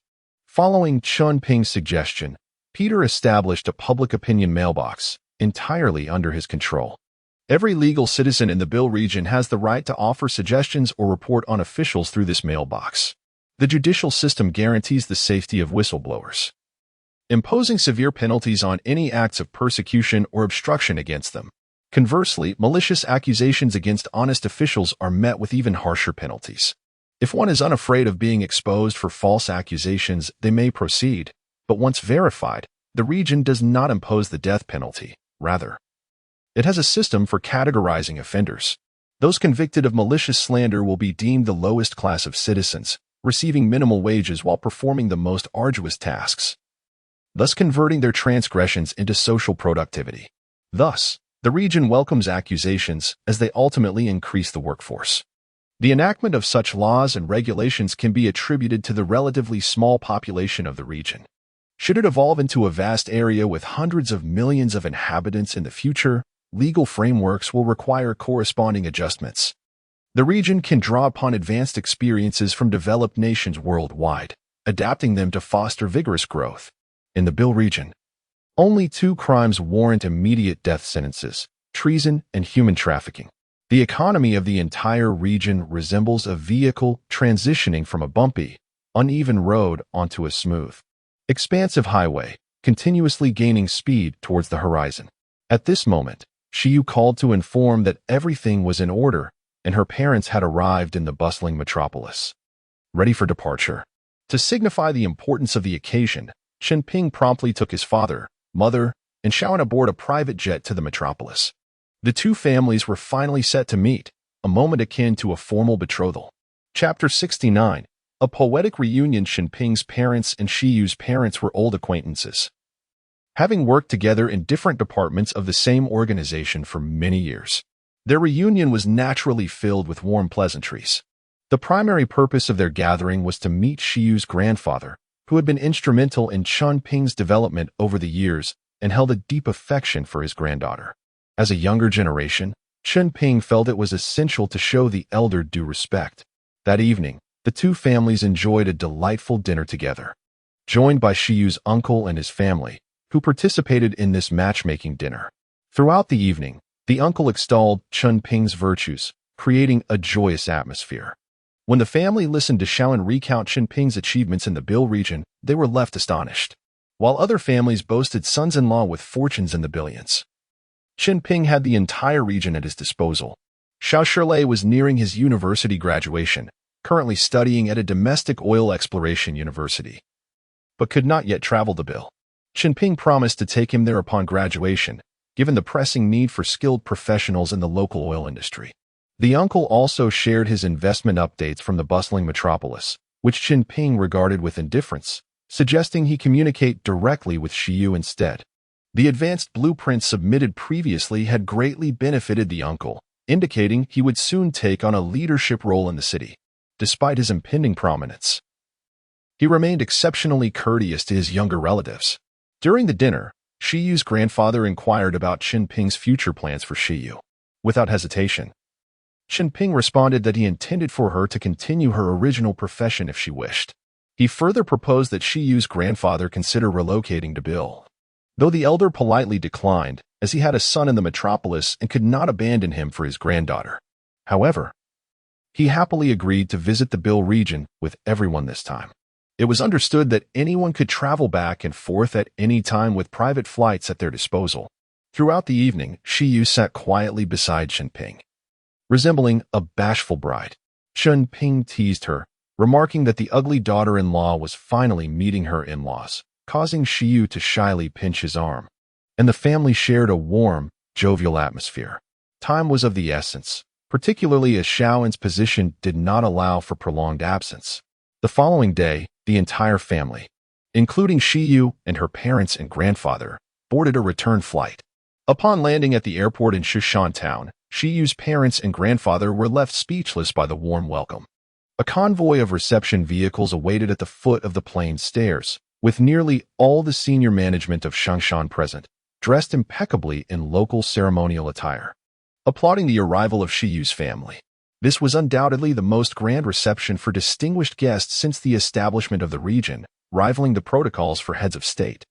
Following Chunping's suggestion, Peter established a public opinion mailbox, entirely under his control. Every legal citizen in the Bill region has the right to offer suggestions or report on officials through this mailbox. The judicial system guarantees the safety of whistleblowers, imposing severe penalties on any acts of persecution or obstruction against them. Conversely, malicious accusations against honest officials are met with even harsher penalties. If one is unafraid of being exposed for false accusations, they may proceed, but once verified, the region does not impose the death penalty. Rather, it has a system for categorizing offenders. Those convicted of malicious slander will be deemed the lowest class of citizens, receiving minimal wages while performing the most arduous tasks, thus converting their transgressions into social productivity. Thus, the region welcomes accusations as they ultimately increase the workforce. The enactment of such laws and regulations can be attributed to the relatively small population of the region. Should it evolve into a vast area with hundreds of millions of inhabitants in the future, legal frameworks will require corresponding adjustments. The region can draw upon advanced experiences from developed nations worldwide, adapting them to foster vigorous growth. In the Bill region, only 2 crimes warrant immediate death sentences: treason and human trafficking. The economy of the entire region resembles a vehicle transitioning from a bumpy, uneven road onto a smooth, expansive highway, continuously gaining speed towards the horizon. At this moment, Shiyu called to inform that everything was in order and her parents had arrived in the bustling metropolis, ready for departure. To signify the importance of the occasion, Chen Ping promptly took his father, mother, and Shaoan aboard a private jet to the metropolis. The 2 families were finally set to meet, a moment akin to a formal betrothal. Chapter 69. A poetic reunion. Chen Ping's parents and Shiyu's parents were old acquaintances, having worked together in different departments of the same organization for many years. Their reunion was naturally filled with warm pleasantries. The primary purpose of their gathering was to meet Shiyu's grandfather, who had been instrumental in Chunping's development over the years and held a deep affection for his granddaughter. As a younger generation, Chen Ping felt it was essential to show the elder due respect. That evening, the 2 families enjoyed a delightful dinner together, joined by Shiyu's uncle and his family, who participated in this matchmaking dinner. Throughout the evening, the uncle extolled Chen Ping's virtues, creating a joyous atmosphere. When the family listened to Shaoan recount Chen Ping's achievements in the Bill region, they were left astonished. While other families boasted sons-in-law with fortunes in the billions, Chen Ping had the entire region at his disposal. Xiao Shirlei was nearing his university graduation, currently studying at a domestic oil exploration university, but could not yet travel to Bill. Chen Ping promised to take him there upon graduation, given the pressing need for skilled professionals in the local oil industry. The uncle also shared his investment updates from the bustling metropolis, which Chen Ping regarded with indifference, suggesting he communicate directly with Shiyu instead. The advanced blueprints submitted previously had greatly benefited the uncle, indicating he would soon take on a leadership role in the city. Despite his impending prominence, he remained exceptionally courteous to his younger relatives. During the dinner, Shiyu's grandfather inquired about Chen Ping's future plans for Shiyu. Without hesitation, Chen Ping responded that he intended for her to continue her original profession if she wished. He further proposed that Shiyu's grandfather consider relocating to Bill, though the elder politely declined, as he had a son in the metropolis and could not abandon him for his granddaughter. However, he happily agreed to visit the Bill region with everyone this time. It was understood that anyone could travel back and forth at any time with private flights at their disposal. Throughout the evening, Shiyu sat quietly beside Chen Ping, resembling a bashful bride. Chen Ping teased her, remarking that the ugly daughter-in-law was finally meeting her in-laws, causing Shiyu to shyly pinch his arm, and the family shared a warm, jovial atmosphere. Time was of the essence, particularly as Shaoan's position did not allow for prolonged absence. The following day, the entire family, including Shiyu and her parents and grandfather, boarded a return flight. Upon landing at the airport in Shushan Town, Shiyu's parents and grandfather were left speechless by the warm welcome. A convoy of reception vehicles awaited at the foot of the plane's stairs, with nearly all the senior management of Shangshan present, dressed impeccably in local ceremonial attire, applauding the arrival of Shiyu's family. This was undoubtedly the most grand reception for distinguished guests since the establishment of the region, rivaling the protocols for heads of state.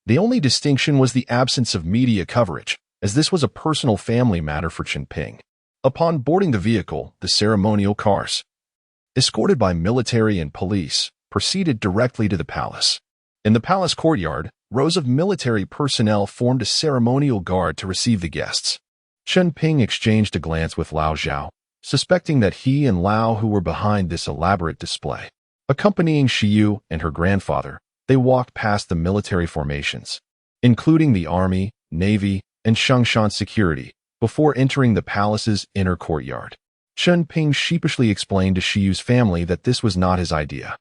The only distinction was the absence of media coverage, as this was a personal family matter for Chen Ping. Upon boarding the vehicle, the ceremonial cars, escorted by military and police, proceeded directly to the palace. In the palace courtyard, rows of military personnel formed a ceremonial guard to receive the guests. Chen Ping exchanged a glance with Lao Zhao, suspecting that he and Lao who were behind this elaborate display. Accompanying Shiyu and her grandfather, they walked past the military formations, including the army, navy, and Shangshan security, before entering the palace's inner courtyard. Chen Ping sheepishly explained to Shiyu's family that this was not his idea.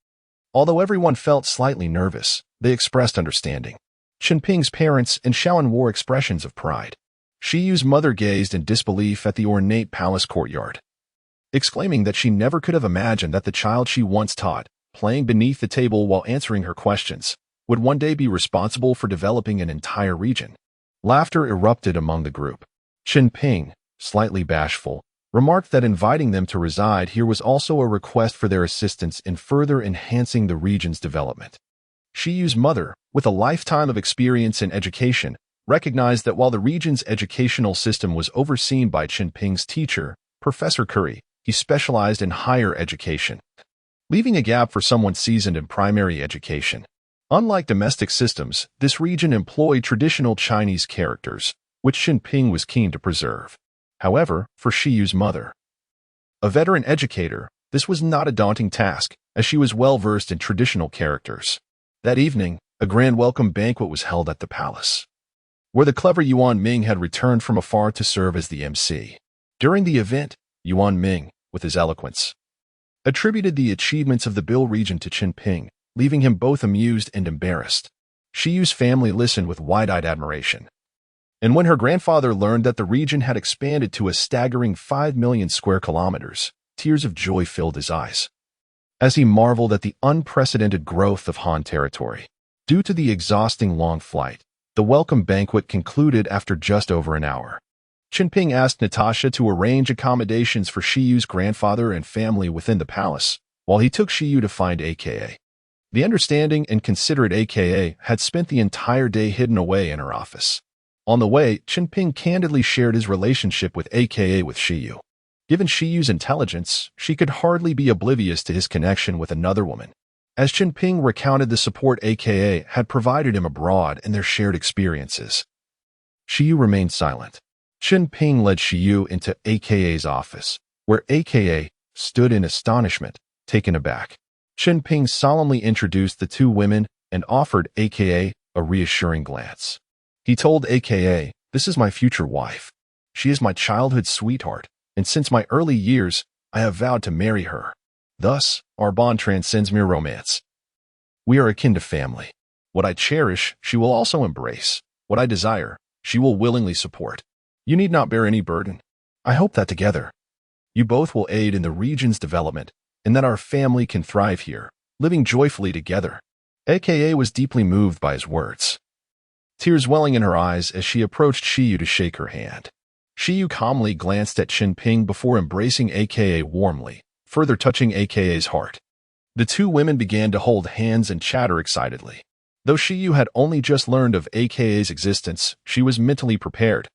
Although everyone felt slightly nervous, they expressed understanding. Chen Ping's parents and Shaoan wore expressions of pride. Shiyu's mother gazed in disbelief at the ornate palace courtyard, exclaiming that she never could have imagined that the child she once taught, playing beneath the table while answering her questions, would one day be responsible for developing an entire region. Laughter erupted among the group. Chen Ping, slightly bashful, remarked that inviting them to reside here was also a request for their assistance in further enhancing the region's development. Shiyu's mother, with a lifetime of experience in education, recognized that while the region's educational system was overseen by Chen Ping's teacher, Professor Curry, he specialized in higher education, leaving a gap for someone seasoned in primary education. Unlike domestic systems, this region employed traditional Chinese characters, which Chen Ping was keen to preserve. However, for Shiyu's mother, a veteran educator, this was not a daunting task, as she was well-versed in traditional characters. That evening, a grand welcome banquet was held at the palace, where the clever Yuan Ming had returned from afar to serve as the MC. During the event, Yuan Ming, with his eloquence, attributed the achievements of the Bil region to Chen Ping, leaving him both amused and embarrassed. Shiyu's family listened with wide-eyed admiration. And when her grandfather learned that the region had expanded to a staggering 5 million square kilometers, tears of joy filled his eyes, as he marveled at the unprecedented growth of Han territory. Due to the exhausting long flight, the welcome banquet concluded after just over an hour. Chen Ping asked Natasha to arrange accommodations for Shiyu's grandfather and family within the palace, while he took Shiyu to find AKA. The understanding and considerate AKA had spent the entire day hidden away in her office. On the way, Chen Ping candidly shared his relationship with AKA with Shiyu. Given Shiyu's intelligence, she could hardly be oblivious to his connection with another woman, as Chen Ping recounted the support AKA had provided him abroad and their shared experiences. Shiyu remained silent. Chen Ping led Shiyu into AKA's office, where AKA stood in astonishment, taken aback. Chen Ping solemnly introduced the two women and offered AKA a reassuring glance. He told AKA, "This is my future wife. She is my childhood sweetheart, and since my early years, I have vowed to marry her. Thus, our bond transcends mere romance. We are akin to family. What I cherish, she will also embrace. What I desire, she will willingly support. You need not bear any burden. I hope that together, you both will aid in the region's development, and that our family can thrive here, living joyfully together." AKA was deeply moved by his words, tears welling in her eyes as she approached Shiyu to shake her hand. Shiyu calmly glanced at Chen Ping before embracing AKA warmly, further touching AKA's heart. The two women began to hold hands and chatter excitedly. Though Shiyu had only just learned of AKA's existence, she was mentally prepared,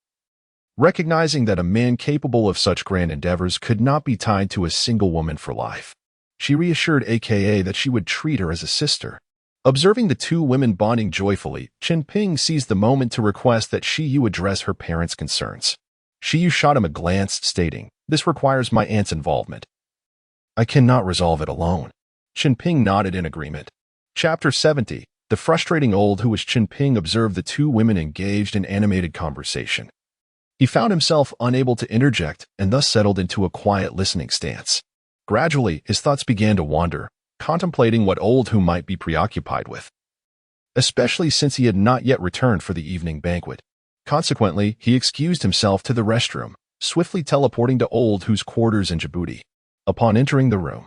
recognizing that a man capable of such grand endeavors could not be tied to a single woman for life. She reassured AKA that she would treat her as a sister. Observing the two women bonding joyfully, Chen Ping seized the moment to request that Shiyu address her parents' concerns. Shiyu shot him a glance, stating, "This requires my aunt's involvement. I cannot resolve it alone." Chen Ping nodded in agreement. Chapter 70. The frustrating old who was Chen Ping observed the two women engaged in animated conversation. He found himself unable to interject and thus settled into a quiet listening stance. Gradually, his thoughts began to wander, contemplating what old who might be preoccupied with, especially since he had not yet returned for the evening banquet. Consequently, he excused himself to the restroom, swiftly teleporting to old who's quarters in Djibouti. Upon entering the room,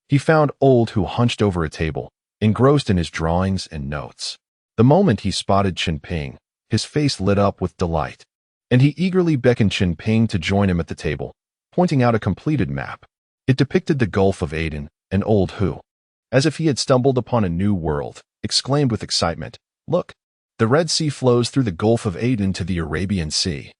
he found old who hunched over a table, engrossed in his drawings and notes. The moment he spotted Chen Ping, his face lit up with delight, and he eagerly beckoned Chen Ping to join him at the table, pointing out a completed map. It depicted the Gulf of Aden and Old Hu. As if he had stumbled upon a new world, exclaimed with excitement, "Look, the Red Sea flows through the Gulf of Aden to the Arabian Sea.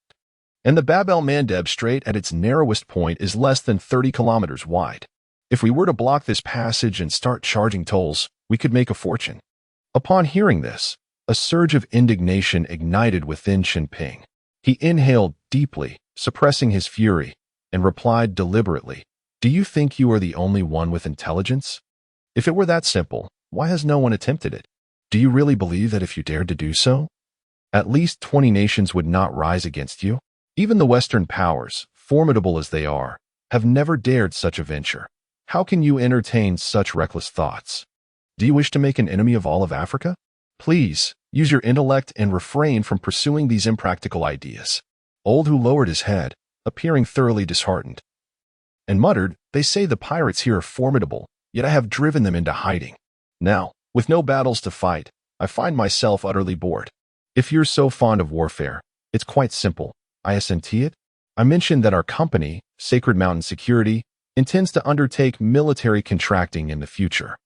And the Bab el-Mandeb Strait at its narrowest point is less than 30 kilometers wide. If we were to block this passage and start charging tolls, we could make a fortune." Upon hearing this, a surge of indignation ignited within Chen Ping. He inhaled deeply, suppressing his fury, and replied deliberately, "Do you think you are the only one with intelligence? If it were that simple, why has no one attempted it? Do you really believe that if you dared to do so, at least 20 nations would not rise against you? Even the Western powers, formidable as they are, have never dared such a venture. How can you entertain such reckless thoughts? Do you wish to make an enemy of all of Africa? Please, use your intellect and refrain from pursuing these impractical ideas." Old Hu lowered his head, appearing thoroughly disheartened, and muttered, "They say the pirates here are formidable, yet I have driven them into hiding. Now, with no battles to fight, I find myself utterly bored. If you're so fond of warfare, it's quite simple. I assent to it. I mentioned that our company, Sacred Mountain Security, intends to undertake military contracting in the future.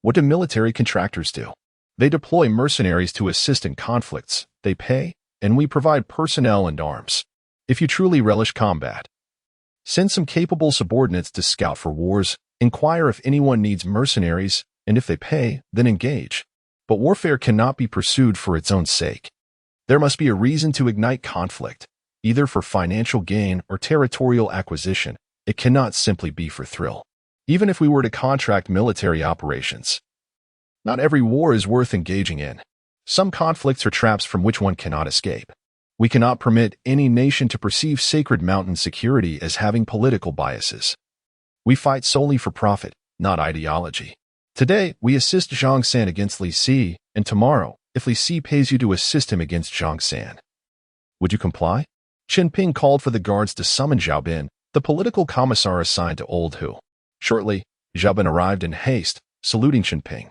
What do military contractors do? They deploy mercenaries to assist in conflicts. They pay, and we provide personnel and arms. If you truly relish combat, send some capable subordinates to scout for wars, inquire if anyone needs mercenaries, and if they pay, then engage. But warfare cannot be pursued for its own sake. There must be a reason to ignite conflict, either for financial gain or territorial acquisition. It cannot simply be for thrill. Even if we were to contract military operations, not every war is worth engaging in. Some conflicts are traps from which one cannot escape. We cannot permit any nation to perceive Sacred Mountain Security as having political biases. We fight solely for profit, not ideology. Today, we assist Zhang San against Li Si, and tomorrow, if Li Si pays you to assist him against Zhang San. Would you comply?" Chen Ping called for the guards to summon Zhao Bin, the political commissar assigned to Old Hu. Shortly, Zhao Bin arrived in haste, saluting Chen Ping.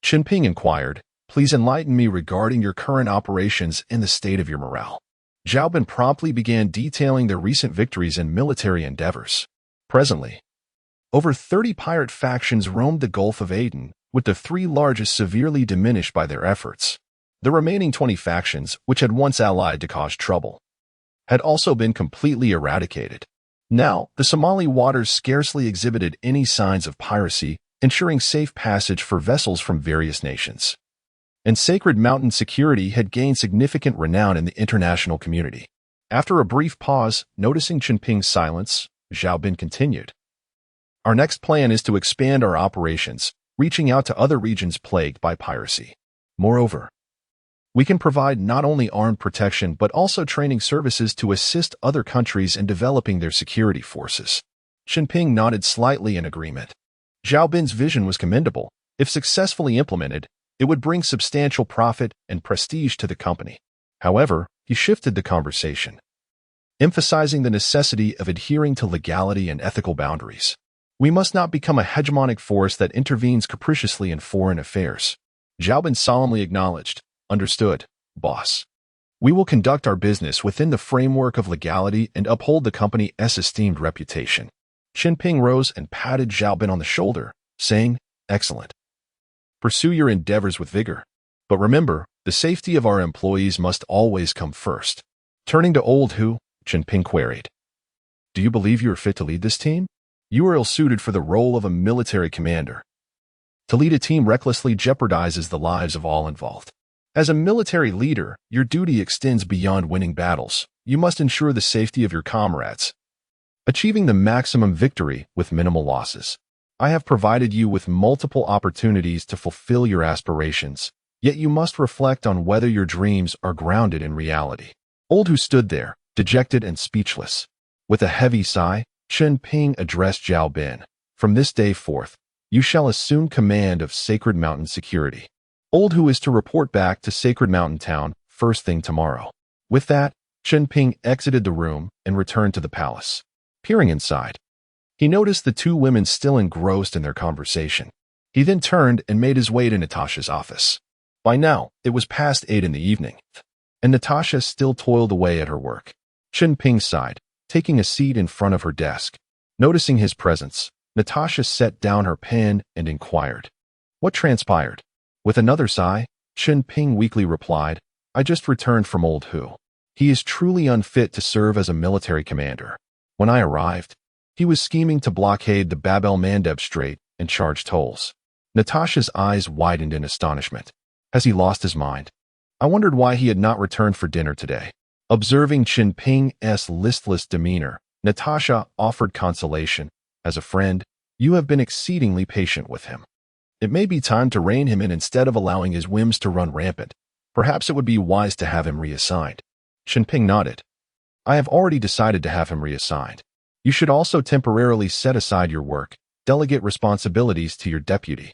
Chen Ping inquired, "Please enlighten me regarding your current operations and the state of your morale." Zhao Bin promptly began detailing their recent victories in military endeavors. Presently, over 30 pirate factions roamed the Gulf of Aden, with the 3 largest severely diminished by their efforts. The remaining 20 factions, which had once allied to cause trouble, had also been completely eradicated. Now, the Somali waters scarcely exhibited any signs of piracy, ensuring safe passage for vessels from various nations. And Sacred Mountain Security had gained significant renown in the international community. After a brief pause, noticing Chen Ping's silence, Zhao Bin continued, "Our next plan is to expand our operations, reaching out to other regions plagued by piracy. Moreover, we can provide not only armed protection but also training services to assist other countries in developing their security forces." Chen Ping nodded slightly in agreement. Zhao Bin's vision was commendable. If successfully implemented, it would bring substantial profit and prestige to the company. However, he shifted the conversation, emphasizing the necessity of adhering to legality and ethical boundaries. We must not become a hegemonic force that intervenes capriciously in foreign affairs. Zhao Bin solemnly acknowledged, "Understood, boss. We will conduct our business within the framework of legality and uphold the company's esteemed reputation." Chen Ping rose and patted Zhao Bin on the shoulder, saying, "Excellent. Pursue your endeavors with vigor. But remember, the safety of our employees must always come first." Turning to Old Hu, Chen Ping queried, "Do you believe you are fit to lead this team? You are ill-suited for the role of a military commander. To lead a team recklessly jeopardizes the lives of all involved. As a military leader, your duty extends beyond winning battles. You must ensure the safety of your comrades, achieving the maximum victory with minimal losses. I have provided you with multiple opportunities to fulfill your aspirations, yet you must reflect on whether your dreams are grounded in reality." Old Hu stood there, dejected and speechless. With a heavy sigh, Chen Ping addressed Zhao Bin. "From this day forth, you shall assume command of Sacred Mountain Security. Old Hu is to report back to Sacred Mountain Town first thing tomorrow." With that, Chen Ping exited the room and returned to the palace. Peering inside, he noticed the 2 women still engrossed in their conversation. He then turned and made his way to Natasha's office. By now, it was past 8 in the evening, and Natasha still toiled away at her work. Chen Ping sighed, taking a seat in front of her desk. Noticing his presence, Natasha set down her pen and inquired, "What transpired?" With another sigh, Chen Ping weakly replied, "I just returned from Old Hu. He is truly unfit to serve as a military commander. When I arrived, he was scheming to blockade the Bab el-Mandeb Strait and charge tolls." Natasha's eyes widened in astonishment. Has he lost his mind? I wondered why he had not returned for dinner today. Observing Chen Ping's listless demeanor, Natasha offered consolation. "As a friend, you have been exceedingly patient with him. It may be time to rein him in instead of allowing his whims to run rampant. Perhaps it would be wise to have him reassigned." Chen Ping nodded. "I have already decided to have him reassigned. You should also temporarily set aside your work, delegate responsibilities to your deputy,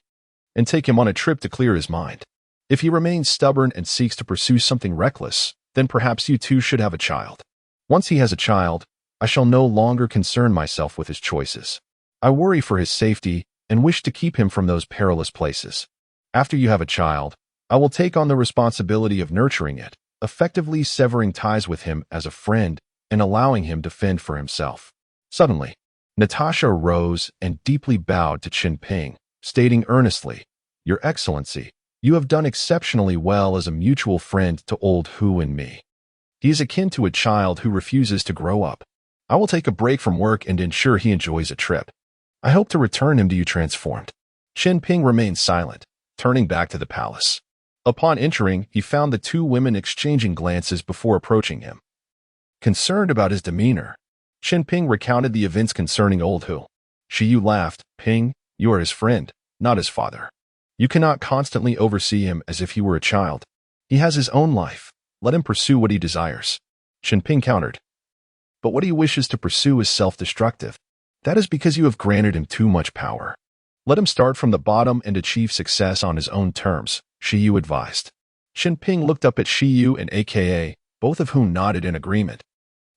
and take him on a trip to clear his mind. If he remains stubborn and seeks to pursue something reckless, then perhaps you too should have a child. Once he has a child, I shall no longer concern myself with his choices. I worry for his safety and wish to keep him from those perilous places. After you have a child, I will take on the responsibility of nurturing it, effectively severing ties with him as a friend and allowing him to fend for himself." Suddenly, Natasha rose and deeply bowed to Chen Ping, stating earnestly, "Your Excellency, you have done exceptionally well as a mutual friend to Old Hu and me. He is akin to a child who refuses to grow up. I will take a break from work and ensure he enjoys a trip. I hope to return him to you transformed." Chen Ping remained silent, turning back to the palace. Upon entering, he found the two women exchanging glances before approaching him. Concerned about his demeanor, Chen Ping recounted the events concerning Old Hu. Shiyu laughed. "Ping, you are his friend, not his father. You cannot constantly oversee him as if he were a child. He has his own life. Let him pursue what he desires." Chen Ping countered, "But what he wishes to pursue is self-destructive. That is because you have granted him too much power. Let him start from the bottom and achieve success on his own terms," Shiyu advised. Chen Ping looked up at Shiyu and AKA, both of whom nodded in agreement.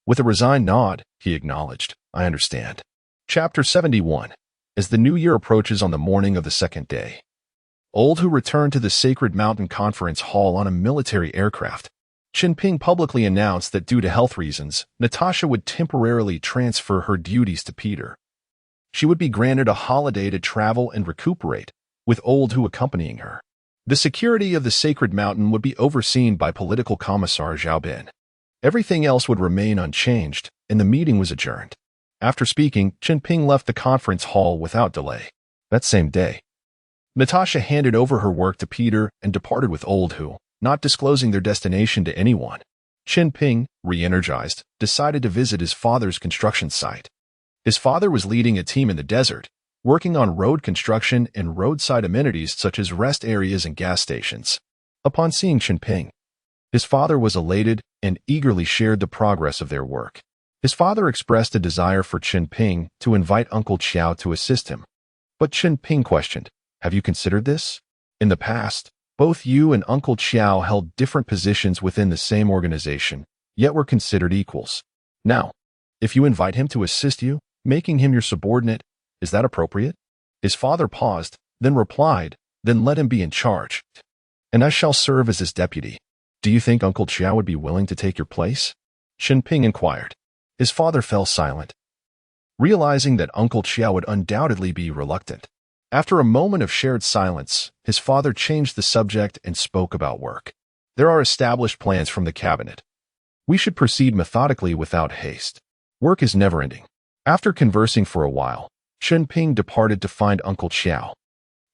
With a resigned nod, he acknowledged, "I understand." Chapter 71. As the new year approaches on the morning of the second day, Old Hu returned to the Sacred Mountain Conference Hall on a military aircraft. Chen Ping publicly announced that due to health reasons, Natasha would temporarily transfer her duties to Peter. She would be granted a holiday to travel and recuperate, with Old Hu accompanying her. The security of the Sacred Mountain would be overseen by Political Commissar Zhao Bin. Everything else would remain unchanged, and the meeting was adjourned. After speaking, Chen Ping left the conference hall without delay. That same day, Natasha handed over her work to Peter and departed with Old Hu, not disclosing their destination to anyone. Chen Ping, re-energized, decided to visit his father's construction site. His father was leading a team in the desert, working on road construction and roadside amenities such as rest areas and gas stations. Upon seeing Chen Ping, his father was elated and eagerly shared the progress of their work. His father expressed a desire for Chen Ping to invite Uncle Qiao to assist him. But Chen Ping questioned, "Have you considered this? In the past, both you and Uncle Qiao held different positions within the same organization, yet were considered equals. Now, if you invite him to assist you, making him your subordinate, is that appropriate?" His father paused, then replied, "Then let him be in charge, and I shall serve as his deputy. Do you think Uncle Qiao would be willing to take your place?" Chen Ping inquired. His father fell silent, realizing that Uncle Qiao would undoubtedly be reluctant. After a moment of shared silence, his father changed the subject and spoke about work. "There are established plans from the cabinet. We should proceed methodically without haste. Work is never-ending." After conversing for a while, Chen Ping departed to find Uncle Qiao.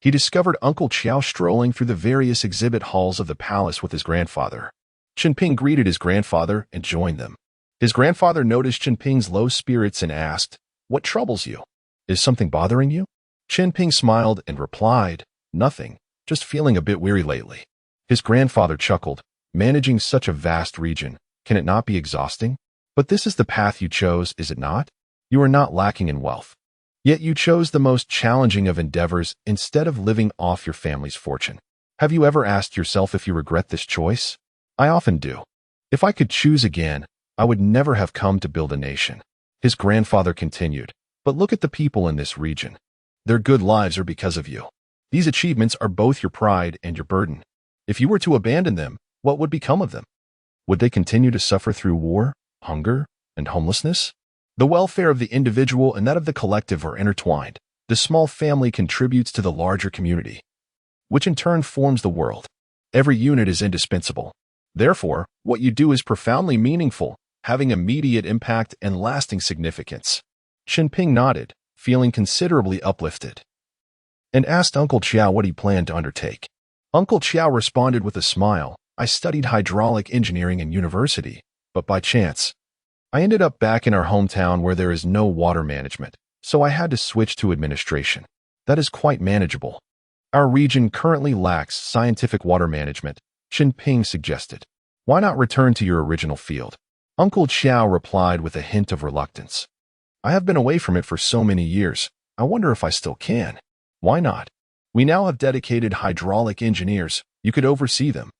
He discovered Uncle Qiao strolling through the various exhibit halls of the palace with his grandfather. Chen Ping greeted his grandfather and joined them. His grandfather noticed Chen Ping's low spirits and asked, "What troubles you? Is something bothering you?" Chen Ping smiled and replied, "Nothing, just feeling a bit weary lately." His grandfather chuckled, "Managing such a vast region, can it not be exhausting? But this is the path you chose, is it not? You are not lacking in wealth. Yet you chose the most challenging of endeavors instead of living off your family's fortune. Have you ever asked yourself if you regret this choice? I often do. If I could choose again, I would never have come to build a nation." His grandfather continued, "But look at the people in this region. Their good lives are because of you. These achievements are both your pride and your burden. If you were to abandon them, what would become of them? Would they continue to suffer through war, hunger, and homelessness? The welfare of the individual and that of the collective are intertwined. The small family contributes to the larger community, which in turn forms the world. Every unit is indispensable. Therefore, what you do is profoundly meaningful, having immediate impact and lasting significance. Chunping nodded, feeling considerably uplifted, and asked Uncle Chiao what he planned to undertake. Uncle Chiao responded with a smile, I studied hydraulic engineering in university, but by chance, I ended up back in our hometown where there is no water management, so I had to switch to administration. That is quite manageable. Our region currently lacks scientific water management, Chen Ping suggested. Why not return to your original field? Uncle Chiao replied with a hint of reluctance. I have been away from it for so many years. I wonder if I still can. Why not? We now have dedicated hydraulic engineers. You could oversee them.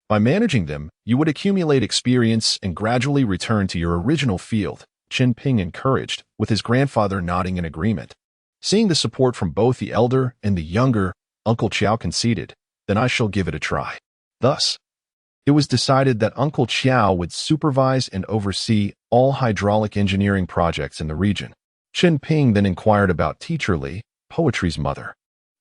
By managing them, you would accumulate experience and gradually return to your original field, Chen Ping encouraged, with his grandfather nodding in agreement. Seeing the support from both the elder and the younger, Uncle Chiao conceded, then I shall give it a try. Thus, it was decided that Uncle Chiao would supervise and oversee all hydraulic engineering projects in the region. Chen Ping then inquired about Teacher Li, Poetry's mother.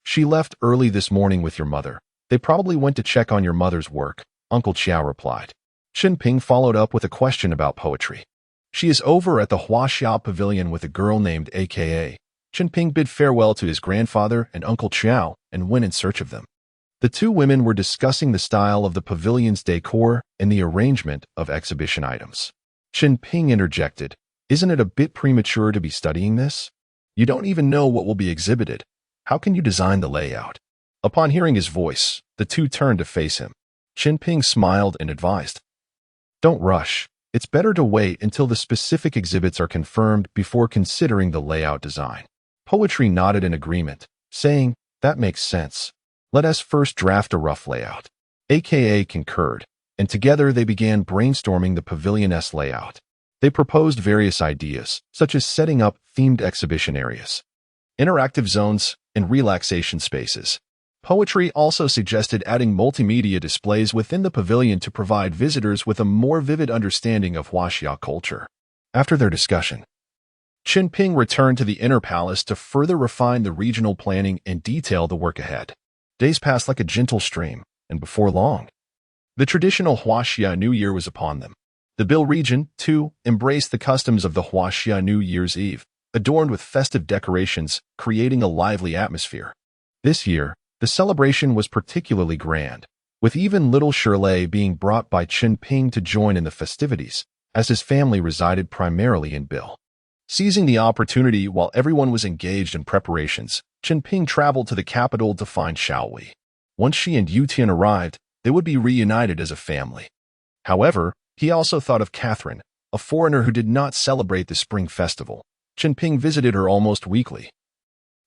She left early this morning with your mother. They probably went to check on your mother's work, Uncle Chiao replied. Chen Ping followed up with a question about poetry. She is over at the Huaxia Pavilion with a girl named AKA. Chen Ping bid farewell to his grandfather and Uncle Chiao and went in search of them. The two women were discussing the style of the pavilion's decor and the arrangement of exhibition items. Chen Ping interjected, Isn't it a bit premature to be studying this? You don't even know what will be exhibited. How can you design the layout? Upon hearing his voice, the two turned to face him. Chen Ping smiled and advised, Don't rush. It's better to wait until the specific exhibits are confirmed before considering the layout design. Poetry nodded in agreement, saying, That makes sense. Let us first draft a rough layout. AKA concurred, and together they began brainstorming the pavilion's layout. They proposed various ideas, such as setting up themed exhibition areas, interactive zones, and relaxation spaces. Poetry also suggested adding multimedia displays within the pavilion to provide visitors with a more vivid understanding of Huaxia culture. After their discussion, Chen Ping returned to the inner palace to further refine the regional planning and detail the work ahead. Days passed like a gentle stream, and before long, the traditional Huaxia New Year was upon them. The Bil region, too, embraced the customs of the Huaxia New Year's Eve, adorned with festive decorations, creating a lively atmosphere. This year, the celebration was particularly grand, with even little Shirley being brought by Chen Ping to join in the festivities, as his family resided primarily in Bil. Seizing the opportunity while everyone was engaged in preparations, Chen Ping traveled to the capital to find Xiaowei. Once she and Yu Tian arrived, they would be reunited as a family. However, he also thought of Catherine, a foreigner who did not celebrate the spring festival. Chen Ping visited her almost weekly,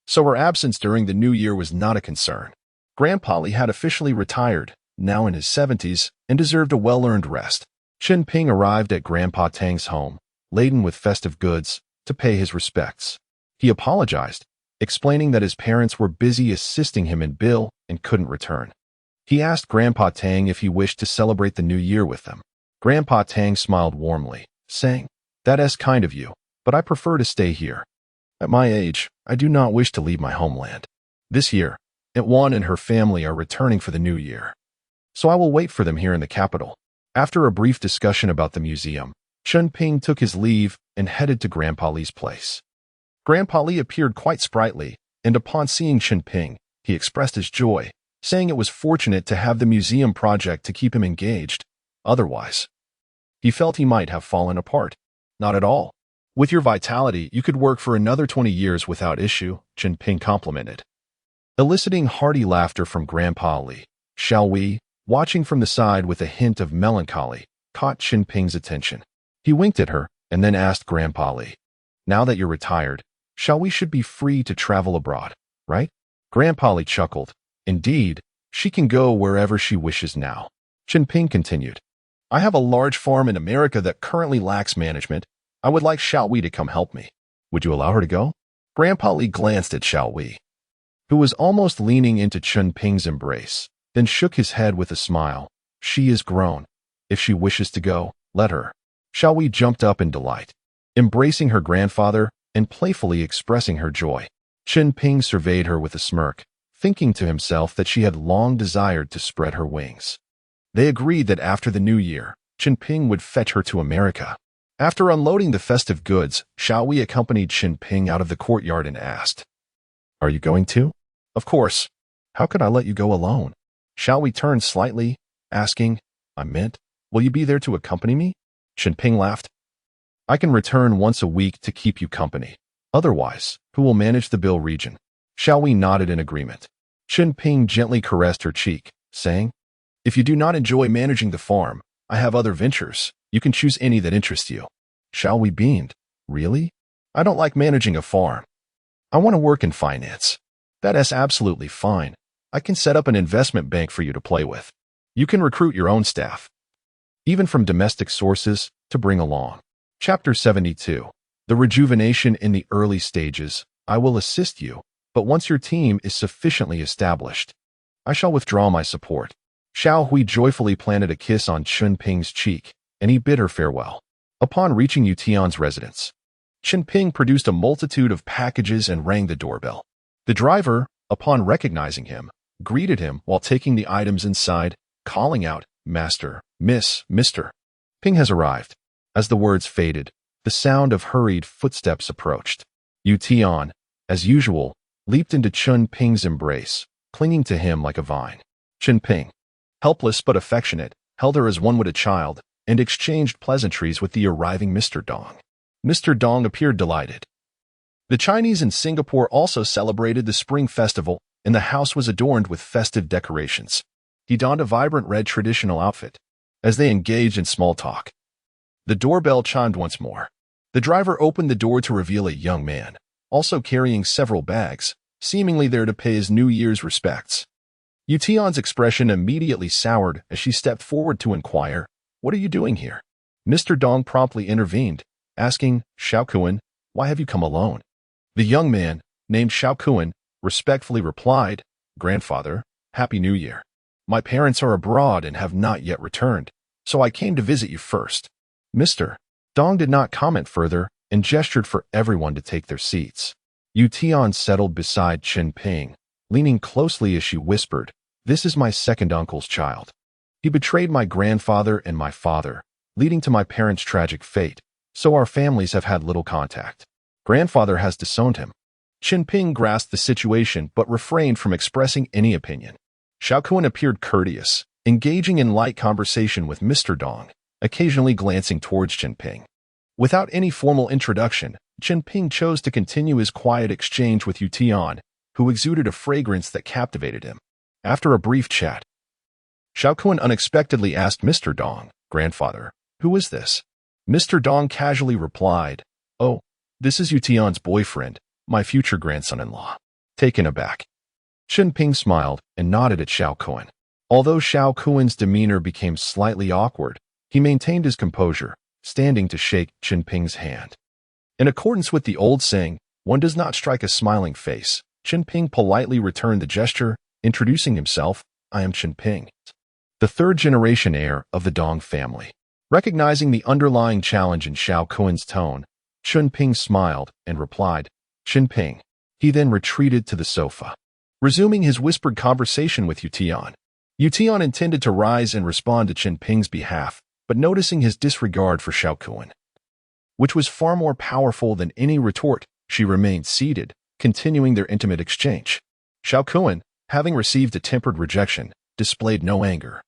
so her absence during the New Year was not a concern. Grandpa Li had officially retired, now in his 70s, and deserved a well-earned rest. Chen Ping arrived at Grandpa Tang's home, laden with festive goods, to pay his respects. He apologized, explaining that his parents were busy assisting him in Bil and couldn't return. He asked Grandpa Tang if he wished to celebrate the New Year with them. Grandpa Tang smiled warmly, saying, That is kind of you, but I prefer to stay here. At my age, I do not wish to leave my homeland. This year, Aunt Wan and her family are returning for the New Year, so I will wait for them here in the capital. After a brief discussion about the museum, Chen Ping took his leave and headed to Grandpa Li's place. Grandpa Li appeared quite sprightly, and upon seeing Chen Ping, he expressed his joy, saying it was fortunate to have the museum project to keep him engaged. Otherwise, he felt he might have fallen apart. Not at all. With your vitality, you could work for another 20 years without issue, Chen Ping complimented, eliciting hearty laughter from Grandpa Li. Xiaowei, watching from the side with a hint of melancholy, caught Chen Ping's attention. He winked at her and then asked Grandpa Li, Now that you're retired, Xiaowei should be free to travel abroad, right? Grandpa Li chuckled. Indeed, she can go wherever she wishes now. Chen Ping continued, I have a large farm in America that currently lacks management. I would like Xiaowei to come help me. Would you allow her to go? Grandpa Li glanced at Xiaowei, who was almost leaning into Chen Ping's embrace, then shook his head with a smile. She is grown. If she wishes to go, let her. Xiao Hui jumped up in delight, embracing her grandfather and playfully expressing her joy. Chen Ping surveyed her with a smirk, thinking to himself that she had long desired to spread her wings. They agreed that after the new year, Chen Ping would fetch her to America. After unloading the festive goods, Xiao Hui accompanied Chen Ping out of the courtyard and asked, "Are you going too?" "Of course. How could I let you go alone?" Xiao Hui turned slightly, asking, "I meant, will you be there to accompany me?" Chen Ping laughed. "I can return once a week to keep you company. Otherwise, who will manage the Bill region?" Xiao Hui nodded in agreement. Chen Ping gently caressed her cheek, saying, "If you do not enjoy managing the farm, I have other ventures. You can choose any that interest you." Xiao Hui beamed. "Really? I don't like managing a farm. I want to work in finance." "That is absolutely fine. I can set up an investment bank for you to play with. You can recruit your own staff, even from domestic sources, to bring along." Chapter 72. The rejuvenation in the early stages. I will assist you, but once your team is sufficiently established, I shall withdraw my support. Xiao Hui joyfully planted a kiss on Chen Ping's cheek, and he bid her farewell. Upon reaching Yu Tian's residence, Chen Ping produced a multitude of packages and rang the doorbell. The driver, upon recognizing him, greeted him while taking the items inside, calling out, "Master, Miss, Mr. Ping has arrived." As the words faded, the sound of hurried footsteps approached. Yu Tian, as usual, leaped into Chen Ping's embrace, clinging to him like a vine. Chen Ping, helpless but affectionate, held her as one would a child, and exchanged pleasantries with the arriving Mr. Dong. Mr. Dong appeared delighted. The Chinese in Singapore also celebrated the Spring Festival, and the house was adorned with festive decorations. He donned a vibrant red traditional outfit. As they engaged in small talk, the doorbell chimed once more. The driver opened the door to reveal a young man, also carrying several bags, seemingly there to pay his New Year's respects. Yu Tian's expression immediately soured as she stepped forward to inquire, "What are you doing here?" Mr. Dong promptly intervened, asking, "Xiao Kuan, why have you come alone?" The young man, named Xiao Kuan, respectfully replied, "Grandfather, Happy New Year. My parents are abroad and have not yet returned, so I came to visit you first." Mr. Dong did not comment further and gestured for everyone to take their seats. Yu Tian settled beside Chen Ping, leaning closely as she whispered, "This is my second uncle's child. He betrayed my grandfather and my father, leading to my parents' tragic fate, so our families have had little contact. Grandfather has disowned him." Chen Ping grasped the situation but refrained from expressing any opinion. Xiao Kuan appeared courteous, engaging in light conversation with Mr. Dong, occasionally glancing towards Chen Ping. Without any formal introduction, Chen Ping chose to continue his quiet exchange with Yu Tian, who exuded a fragrance that captivated him. After a brief chat, Xiao Kuan unexpectedly asked Mr. Dong, "Grandfather, who is this?" Mr. Dong casually replied, "Oh, this is Yu Tian's boyfriend, my future grandson-in-law." Taken aback, Chen Ping smiled and nodded at Xiao Kuan. Although Xiao Kuan's demeanor became slightly awkward, he maintained his composure, standing to shake Chen Ping's hand. In accordance with the old saying, "One does not strike a smiling face," Chen Ping politely returned the gesture, introducing himself, "I am Chen Ping, the third-generation heir of the Dong family." Recognizing the underlying challenge in Xiao Kuan's tone, Chen Ping smiled and replied, "Chen Ping." He then retreated to the sofa, resuming his whispered conversation with Yu Tian. Yu Tian intended to rise and respond to Chen Ping's behalf, but noticing his disregard for Xiao Kuan, which was far more powerful than any retort, she remained seated, continuing their intimate exchange. Xiao Kuan, having received a tempered rejection, displayed no anger.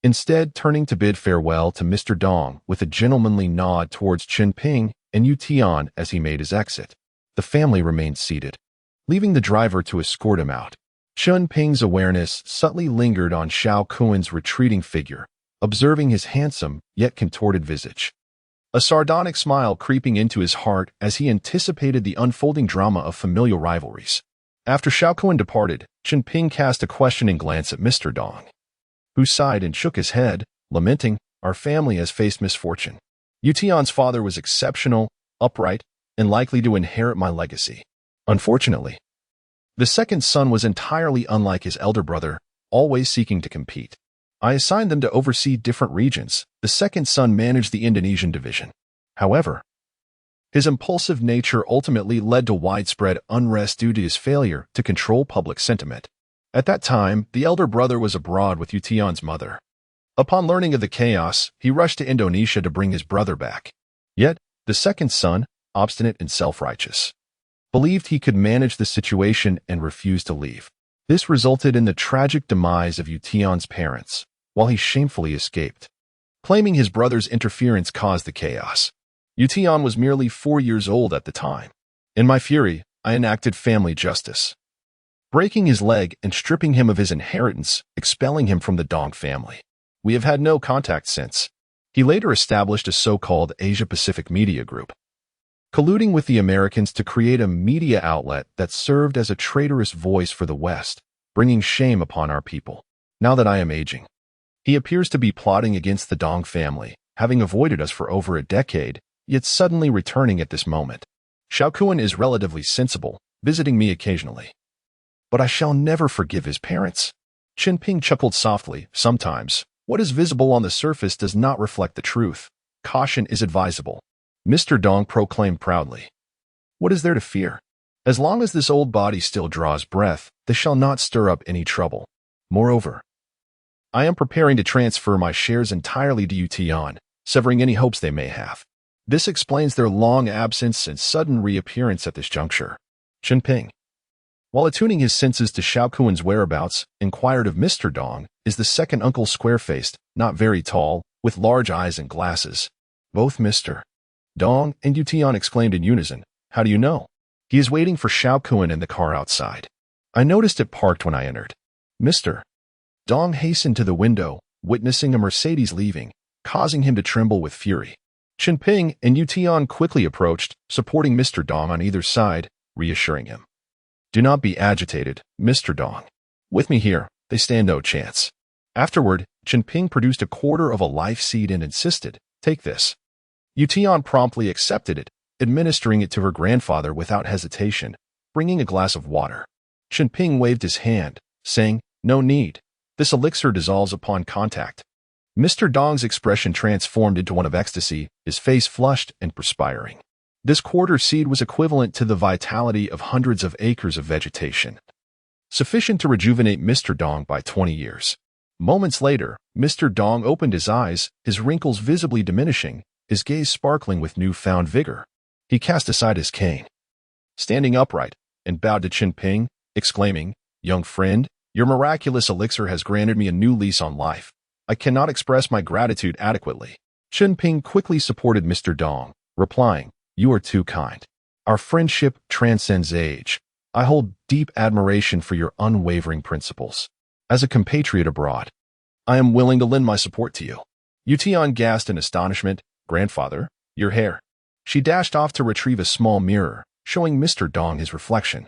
Instead, turning to bid farewell to Mr. Dong with a gentlemanly nod towards Chen Ping and Yu Tian as he made his exit, the family remained seated, leaving the driver to escort him out. Chen Ping's awareness subtly lingered on Xiao Kuan's retreating figure, observing his handsome yet contorted visage. A sardonic smile creeping into his heart as he anticipated the unfolding drama of familial rivalries. After Xiao Kuan departed, Chen Ping cast a questioning glance at Mr. Dong, who sighed and shook his head, lamenting, "Our family has faced misfortune. Yu Tian's father was exceptional, upright, and likely to inherit my legacy. Unfortunately, the second son was entirely unlike his elder brother, always seeking to compete. I assigned them to oversee different regions, The second son managed the Indonesian division. However, his impulsive nature ultimately led to widespread unrest due to his failure to control public sentiment. At that time, the elder brother was abroad with Yution's mother. Upon learning of the chaos, he rushed to Indonesia to bring his brother back. Yet, the second son, obstinate and self-righteous, believed he could manage the situation and refused to leave. This resulted in the tragic demise of Yution's parents, while he shamefully escaped, claiming his brother's interference caused the chaos. Yution was merely 4 years old at the time. In my fury, I enacted family justice, breaking his leg and stripping him of his inheritance, expelling him from the Dong family. We have had no contact since. He later established a so-called Asia-Pacific media group, colluding with the Americans to create a media outlet that served as a traitorous voice for the West, bringing shame upon our people. Now that I am aging, he appears to be plotting against the Dong family, having avoided us for over a decade, yet suddenly returning at this moment. Shaokuan is relatively sensible, visiting me occasionally. But I shall never forgive his parents. Chen Ping chuckled softly. Sometimes, what is visible on the surface does not reflect the truth. Caution is advisable. Mr. Dong proclaimed proudly. What is there to fear? As long as this old body still draws breath, they shall not stir up any trouble. Moreover, I am preparing to transfer my shares entirely to Yution, severing any hopes they may have. This explains their long absence and sudden reappearance at this juncture. Chunping, while attuning his senses to Shaokuan's whereabouts, inquired of Mr. Dong, is the second uncle square-faced, not very tall, with large eyes and glasses. Both Mr. Dong and Yution exclaimed in unison, How do you know? He is waiting for Shaokuan in the car outside. I noticed it parked when I entered. Mr. Dong hastened to the window, witnessing a Mercedes leaving, causing him to tremble with fury. Chen Ping and Yution quickly approached, supporting Mr. Dong on either side, reassuring him. Do not be agitated, Mr. Dong. With me here, they stand no chance. Afterward, Chen Ping produced a quarter of a life seed and insisted, Take this. Yution promptly accepted it, administering it to her grandfather without hesitation, bringing a glass of water. Chen Ping waved his hand, saying, No need. This elixir dissolves upon contact. Mr. Dong's expression transformed into one of ecstasy, his face flushed and perspiring. This quarter seed was equivalent to the vitality of hundreds of acres of vegetation, sufficient to rejuvenate Mr. Dong by 20 years. Moments later, Mr. Dong opened his eyes, his wrinkles visibly diminishing, his gaze sparkling with newfound vigor. He cast aside his cane, standing upright, and bowed to Chen Ping, exclaiming, Young friend, your miraculous elixir has granted me a new lease on life. I cannot express my gratitude adequately. Chen Ping quickly supported Mr. Dong, replying, You are too kind. Our friendship transcends age. I hold deep admiration for your unwavering principles. As a compatriot abroad, I am willing to lend my support to you. Yution gasped in astonishment, Grandfather, your hair. She dashed off to retrieve a small mirror, showing Mr. Dong his reflection.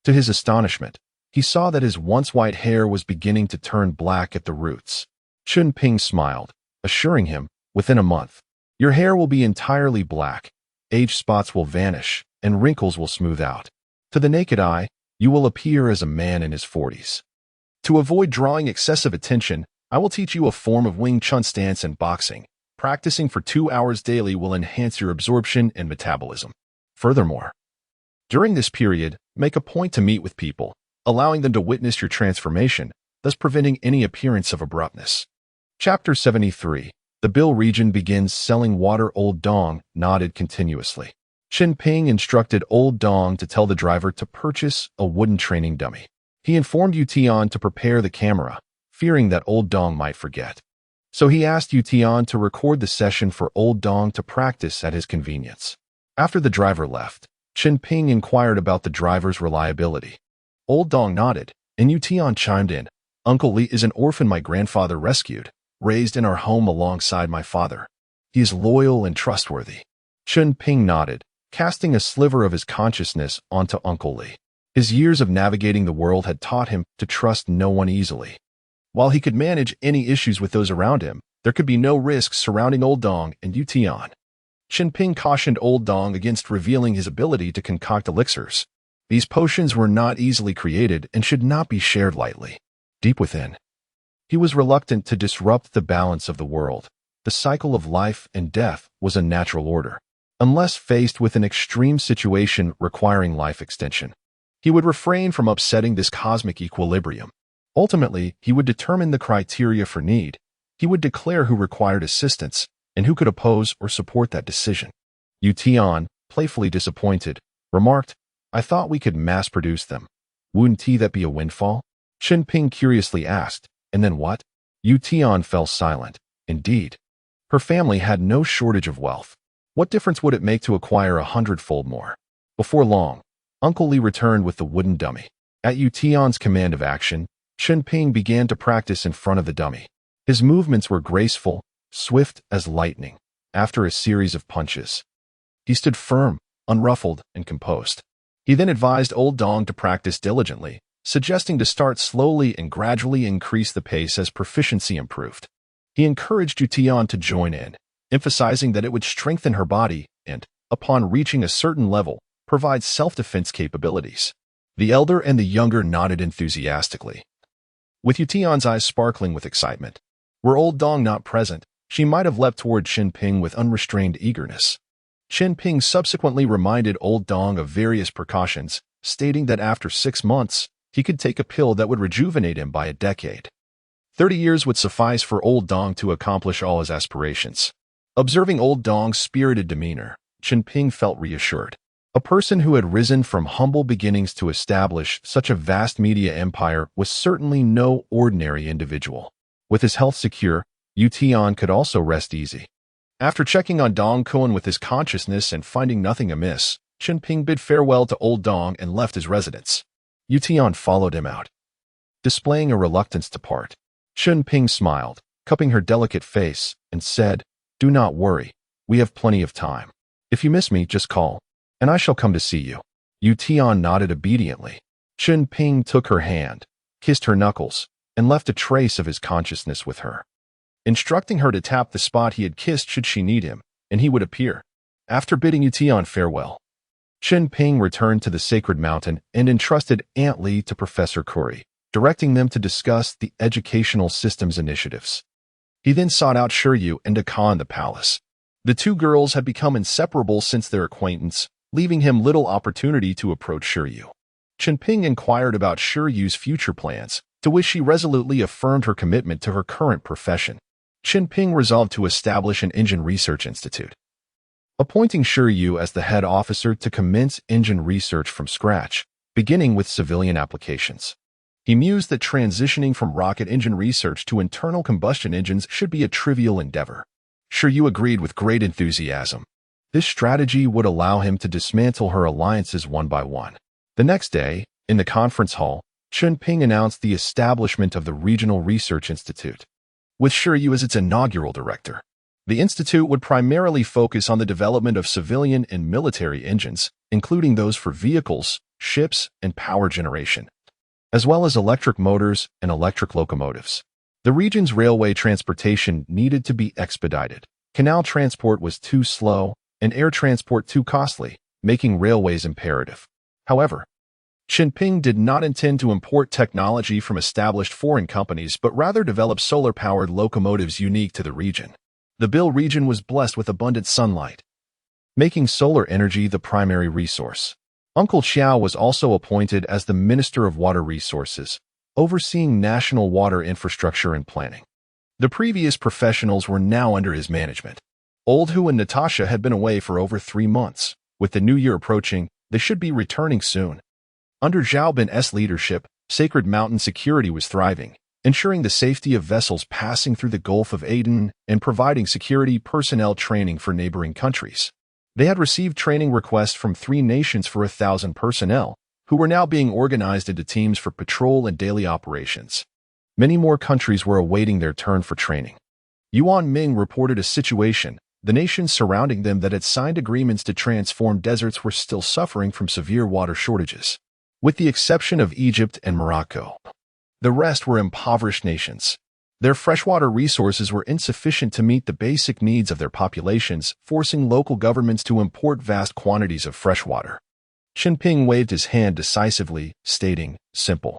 To his astonishment, he saw that his once white hair was beginning to turn black at the roots. Chen Ping smiled, assuring him, Within a month, your hair will be entirely black, age spots will vanish, and wrinkles will smooth out. To the naked eye, you will appear as a man in his 40s. To avoid drawing excessive attention, I will teach you a form of Wing Chun stance and boxing. Practicing for 2 hours daily will enhance your absorption and metabolism. Furthermore, during this period, make a point to meet with people, allowing them to witness your transformation, thus preventing any appearance of abruptness. Chapter 73. The Bill region begins selling water. Old Dong nodded continuously. Chen Ping instructed Old Dong to tell the driver to purchase a wooden training dummy. He informed Yution to prepare the camera, fearing that Old Dong might forget. So he asked Yution to record the session for Old Dong to practice at his convenience. After the driver left, Chen Ping inquired about the driver's reliability. Old Dong nodded, and Yution chimed in, Uncle Li is an orphan my grandfather rescued, raised in our home alongside my father. He is loyal and trustworthy. Chen Ping nodded, casting a sliver of his consciousness onto Uncle Li. His years of navigating the world had taught him to trust no one easily. While he could manage any issues with those around him, there could be no risks surrounding Old Dong and Yution. Chen Ping cautioned Old Dong against revealing his ability to concoct elixirs. These potions were not easily created and should not be shared lightly. Deep within, he was reluctant to disrupt the balance of the world, The cycle of life and death was a natural order. Unless faced with an extreme situation requiring life extension, he would refrain from upsetting this cosmic equilibrium. Ultimately, he would determine the criteria for need. He would declare who required assistance and who could oppose or support that decision. Yu Tian, playfully disappointed, remarked, "I thought we could mass-produce them. Wouldn't that be a windfall?" Chen Ping curiously asked, "And then what?" Yu Tian fell silent. Indeed, her family had no shortage of wealth. What difference would it make to acquire 100-fold more? Before long, Uncle Li returned with the wooden dummy. At Yu Tian's command of action, Chen Ping began to practice in front of the dummy. His movements were graceful, swift as lightning. After a series of punches, he stood firm, unruffled, and composed. He then advised old Dong to practice diligently, suggesting to start slowly and gradually increase the pace as proficiency improved. He encouraged Yu Tian to join in, emphasizing that it would strengthen her body and, upon reaching a certain level, provide self-defense capabilities. The elder and the younger nodded enthusiastically, with Yu Tian's eyes sparkling with excitement. Were old Dong not present, she might have leapt toward Chen Ping with unrestrained eagerness. Chen Ping subsequently reminded old Dong of various precautions, stating that after 6 months, he could take a pill that would rejuvenate him by a decade. 30 years would suffice for old Dong to accomplish all his aspirations. Observing old Dong's spirited demeanor, Chen Ping felt reassured. A person who had risen from humble beginnings to establish such a vast media empire was certainly no ordinary individual. With his health secure, Yu Tian could also rest easy. After checking on Dong Cohen with his consciousness and finding nothing amiss, Chen Ping bid farewell to old Dong and left his residence. Yu Tian followed him out, displaying a reluctance to part. Chen Ping smiled, cupping her delicate face, and said, "Do not worry, we have plenty of time. If you miss me, just call, and I shall come to see you." Yu Tian nodded obediently. Chen Ping took her hand, kissed her knuckles, and left a trace of his consciousness with her, instructing her to tap the spot he had kissed should she need him, and he would appear. After bidding Yu Tian farewell, Chen Ping returned to the sacred mountain and entrusted Aunt Li to Professor Curry, directing them to discuss the educational systems initiatives. He then sought out Shiryu and Daka in the palace. The two girls had become inseparable since their acquaintance, leaving him little opportunity to approach Shiryu. Chunping inquired about Shiryu's future plans, to which she resolutely affirmed her commitment to her current profession. Chunping resolved to establish an engine research institute, appointing Shiryu as the head officer to commence engine research from scratch, beginning with civilian applications. He mused that transitioning from rocket engine research to internal combustion engines should be a trivial endeavor. Shiryu agreed with great enthusiasm. This strategy would allow him to dismantle her alliances one by one. The next day, in the conference hall, Chunping announced the establishment of the Regional Research Institute, with Shiryu as its inaugural director. The institute would primarily focus on the development of civilian and military engines, including those for vehicles, ships, and power generation, as well as electric motors and electric locomotives. The region's railway transportation needed to be expedited. Canal transport was too slow, and air transport too costly, making railways imperative. However, Chunping did not intend to import technology from established foreign companies, but rather develop solar-powered locomotives unique to the region. The Bil region was blessed with abundant sunlight, making solar energy the primary resource. Uncle Xiao was also appointed as the Minister of Water Resources, overseeing national water infrastructure and planning. The previous professionals were now under his management. Old Hu and Natasha had been away for over 3 months. With the new year approaching, they should be returning soon. Under Zhao Bin's leadership, Sacred Mountain security was thriving, ensuring the safety of vessels passing through the Gulf of Aden and providing security personnel training for neighboring countries. They had received training requests from 3 nations for 1,000 personnel, who were now being organized into teams for patrol and daily operations. Many more countries were awaiting their turn for training. Yuan Ming reported a situation. The nations surrounding them that had signed agreements to transform deserts were still suffering from severe water shortages, with the exception of Egypt and Morocco. The rest were impoverished nations. Their freshwater resources were insufficient to meet the basic needs of their populations, forcing local governments to import vast quantities of fresh water. Chunping waved his hand decisively, stating, "Simple."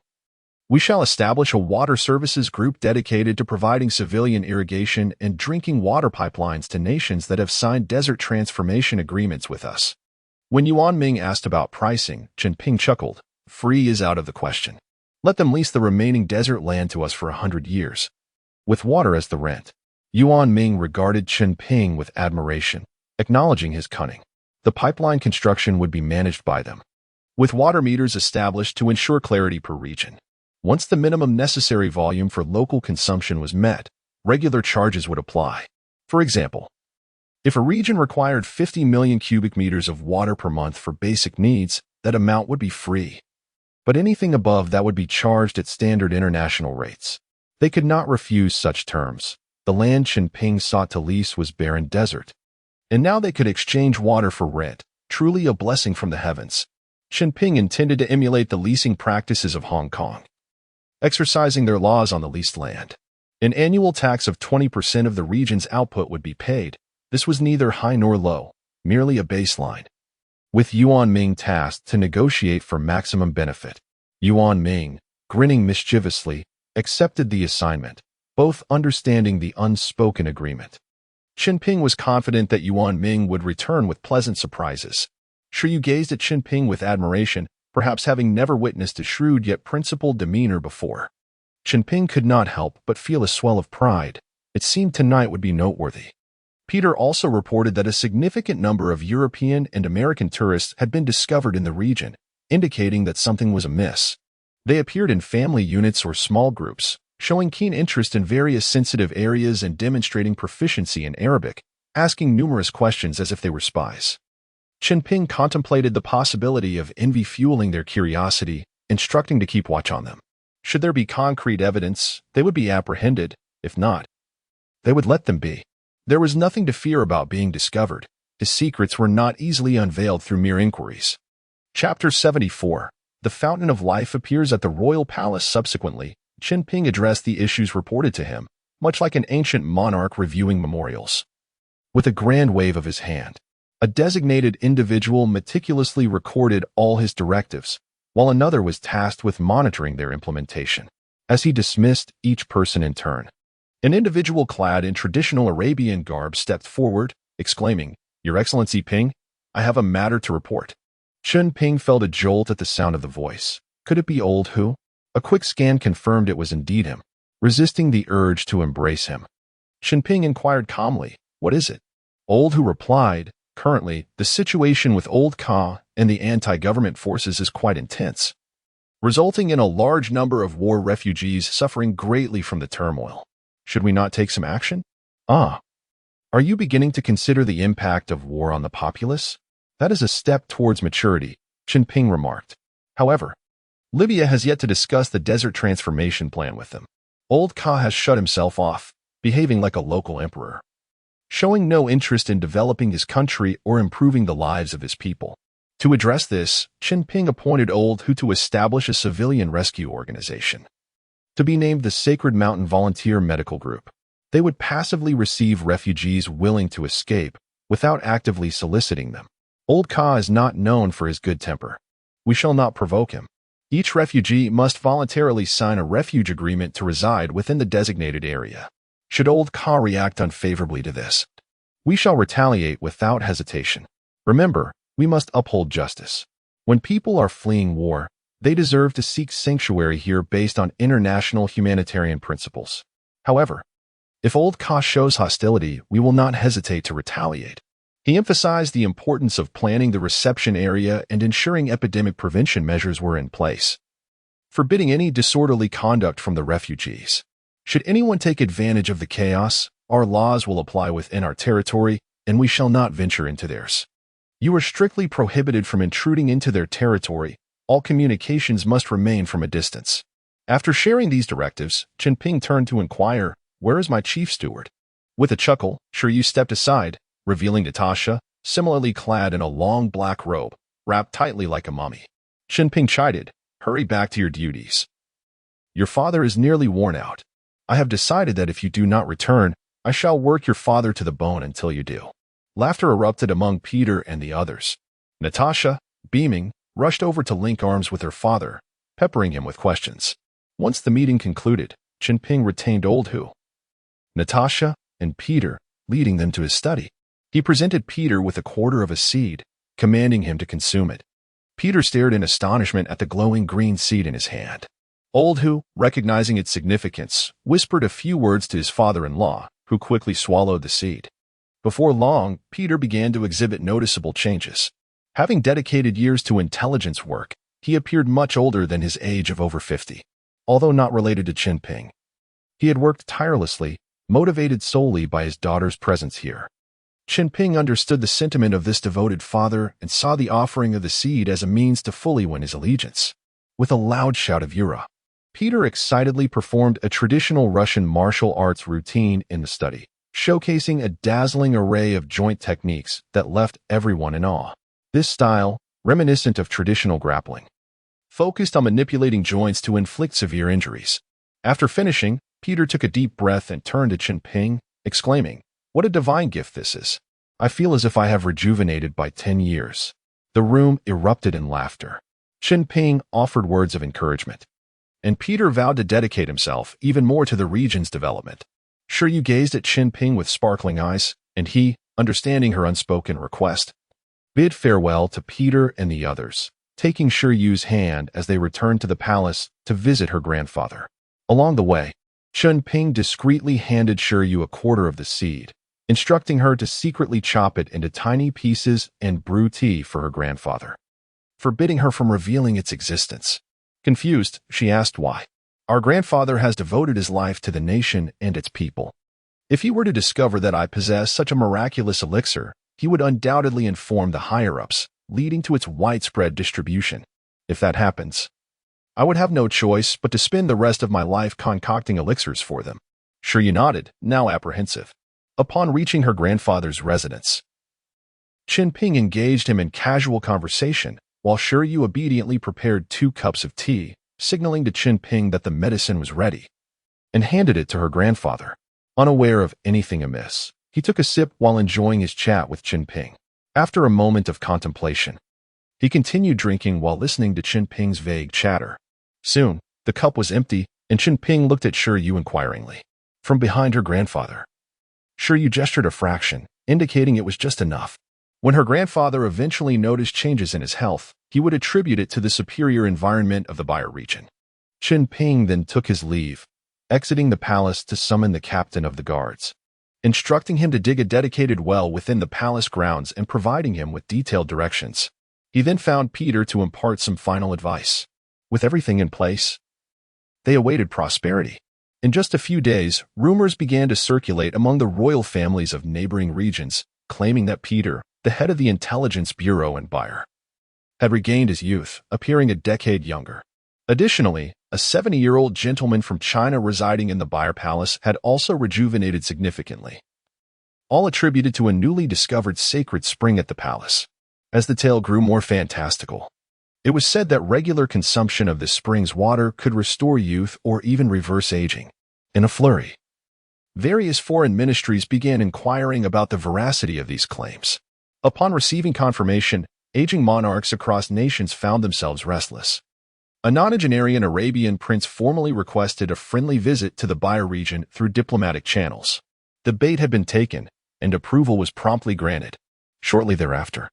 We shall establish a water services group dedicated to providing civilian irrigation and drinking water pipelines to nations that have signed desert transformation agreements with us. When Yuan Ming asked about pricing, Chen Ping chuckled. Free is out of the question. Let them lease the remaining desert land to us for 100 years, with water as the rent. Yuan Ming regarded Chen Ping with admiration, acknowledging his cunning. The pipeline construction would be managed by them, with water meters established to ensure clarity per region. Once the minimum necessary volume for local consumption was met, regular charges would apply. For example, if a region required 50 million cubic meters of water per month for basic needs, that amount would be free. But anything above that would be charged at standard international rates. They could not refuse such terms. The land Chen Ping sought to lease was barren desert, and now they could exchange water for rent, truly a blessing from the heavens. Chen Ping intended to emulate the leasing practices of Hong Kong, exercising their laws on the leased land. An annual tax of 20% of the region's output would be paid. This was neither high nor low, merely a baseline, with Yuan Ming tasked to negotiate for maximum benefit. Yuan Ming, grinning mischievously, accepted the assignment, both understanding the unspoken agreement. Chen Ping was confident that Yuan Ming would return with pleasant surprises. Yu gazed at Chen Ping with admiration, perhaps having never witnessed a shrewd yet principled demeanor before. Chen Ping could not help but feel a swell of pride. It seemed tonight would be noteworthy. Peter also reported that a significant number of European and American tourists had been discovered in the region, indicating that something was amiss. They appeared in family units or small groups, showing keen interest in various sensitive areas and demonstrating proficiency in Arabic, asking numerous questions as if they were spies. Chen Ping contemplated the possibility of envy fueling their curiosity, instructing to keep watch on them. Should there be concrete evidence, they would be apprehended. If not, they would let them be. There was nothing to fear about being discovered. His secrets were not easily unveiled through mere inquiries. Chapter 74. The Fountain of Life appears at the royal palace. Subsequently, Chen Ping addressed the issues reported to him, much like an ancient monarch reviewing memorials. With a grand wave of his hand, a designated individual meticulously recorded all his directives, while another was tasked with monitoring their implementation. As he dismissed each person in turn, an individual clad in traditional Arabian garb stepped forward, exclaiming, "Your Excellency Ping, I have a matter to report." Chen Ping felt a jolt at the sound of the voice. Could it be old Hu? A quick scan confirmed it was indeed him. Resisting the urge to embrace him, Chen Ping inquired calmly, "What is it?" Old Hu replied, "Currently, the situation with Old Ka and the anti-government forces is quite intense, resulting in a large number of war refugees suffering greatly from the turmoil. Should we not take some action?" "Ah, are you beginning to consider the impact of war on the populace? That is a step towards maturity," Chen Ping remarked. However, Libya has yet to discuss the desert transformation plan with them. Old Ka has shut himself off, behaving like a local emperor, showing no interest in developing his country or improving the lives of his people. To address this, Chen Ping appointed Old Hu to establish a civilian rescue organization, to be named the Sacred Mountain Volunteer Medical Group. They would passively receive refugees willing to escape, without actively soliciting them. Old Ka is not known for his good temper. We shall not provoke him. Each refugee must voluntarily sign a refuge agreement to reside within the designated area. Should Old Ka react unfavorably to this, we shall retaliate without hesitation. Remember, we must uphold justice. When people are fleeing war, they deserve to seek sanctuary here based on international humanitarian principles. However, if Old Ka shows hostility, we will not hesitate to retaliate. He emphasized the importance of planning the reception area and ensuring epidemic prevention measures were in place, forbidding any disorderly conduct from the refugees. Should anyone take advantage of the chaos, our laws will apply within our territory, and we shall not venture into theirs. You are strictly prohibited from intruding into their territory. All communications must remain from a distance. After sharing these directives, Chen Ping turned to inquire, "Where is my chief steward?" With a chuckle, Yu stepped aside, revealing Natasha, similarly clad in a long black robe, wrapped tightly like a mummy. Chen Ping chided, "Hurry back to your duties. Your father is nearly worn out. I have decided that if you do not return, I shall work your father to the bone until you do." Laughter erupted among Peter and the others. Natasha, beaming, rushed over to link arms with her father, peppering him with questions. Once the meeting concluded, Chen Ping retained Old Hu, Natasha, and Peter, leading them to his study. He presented Peter with a quarter of a seed, commanding him to consume it. Peter stared in astonishment at the glowing green seed in his hand. Old Hu, recognizing its significance, whispered a few words to his father-in-law, who quickly swallowed the seed. Before long, Peter began to exhibit noticeable changes. Having dedicated years to intelligence work, he appeared much older than his age of over 50. Although not related to Chen Ping, he had worked tirelessly, motivated solely by his daughter's presence here. Chen Ping understood the sentiment of this devoted father and saw the offering of the seed as a means to fully win his allegiance. With a loud shout of "Yura!" Peter excitedly performed a traditional Russian martial arts routine in the study, showcasing a dazzling array of joint techniques that left everyone in awe. This style, reminiscent of traditional grappling, focused on manipulating joints to inflict severe injuries. After finishing, Peter took a deep breath and turned to Chen Ping, exclaiming, "What a divine gift this is! I feel as if I have rejuvenated by 10 years. The room erupted in laughter. Chen Ping offered words of encouragement, and Peter vowed to dedicate himself even more to the region's development. Shiryu gazed at Chen Ping with sparkling eyes, and he, understanding her unspoken request, bid farewell to Peter and the others, taking Shiryu's hand as they returned to the palace to visit her grandfather. Along the way, Chen Ping discreetly handed Shiryu a quarter of the seed, instructing her to secretly chop it into tiny pieces and brew tea for her grandfather, forbidding her from revealing its existence. Confused, she asked why. "Our grandfather has devoted his life to the nation and its people. If he were to discover that I possess such a miraculous elixir, he would undoubtedly inform the higher-ups, leading to its widespread distribution. If that happens, I would have no choice but to spend the rest of my life concocting elixirs for them." Shiryu nodded, now apprehensive. Upon reaching her grandfather's residence, Chen Ping engaged him in casual conversation, while Shiryu obediently prepared 2 cups of tea, signaling to Chen Ping that the medicine was ready, and handed it to her grandfather. Unaware of anything amiss, he took a sip while enjoying his chat with Chen Ping. After a moment of contemplation, he continued drinking while listening to Chen Ping's vague chatter. Soon, the cup was empty, and Chen Ping looked at Shiryu inquiringly. From behind her grandfather, Shiryu gestured a fraction, indicating it was just enough. When her grandfather eventually noticed changes in his health, he would attribute it to the superior environment of the Bayer region. Chen Ping then took his leave, exiting the palace to summon the captain of the guards, instructing him to dig a dedicated well within the palace grounds and providing him with detailed directions. He then found Peter to impart some final advice. With everything in place, they awaited prosperity. In just a few days, rumors began to circulate among the royal families of neighboring regions, claiming that Peter, the head of the intelligence bureau in Bayer, had regained his youth, appearing a decade younger. Additionally, a 70-year-old gentleman from China residing in the Bayer Palace had also rejuvenated significantly, all attributed to a newly discovered sacred spring at the palace. As the tale grew more fantastical, it was said that regular consumption of the spring's water could restore youth or even reverse aging. In a flurry, various foreign ministries began inquiring about the veracity of these claims. Upon receiving confirmation, aging monarchs across nations found themselves restless. A nonagenarian Arabian prince formally requested a friendly visit to the Bayer region through diplomatic channels. The bait had been taken, and approval was promptly granted. Shortly thereafter,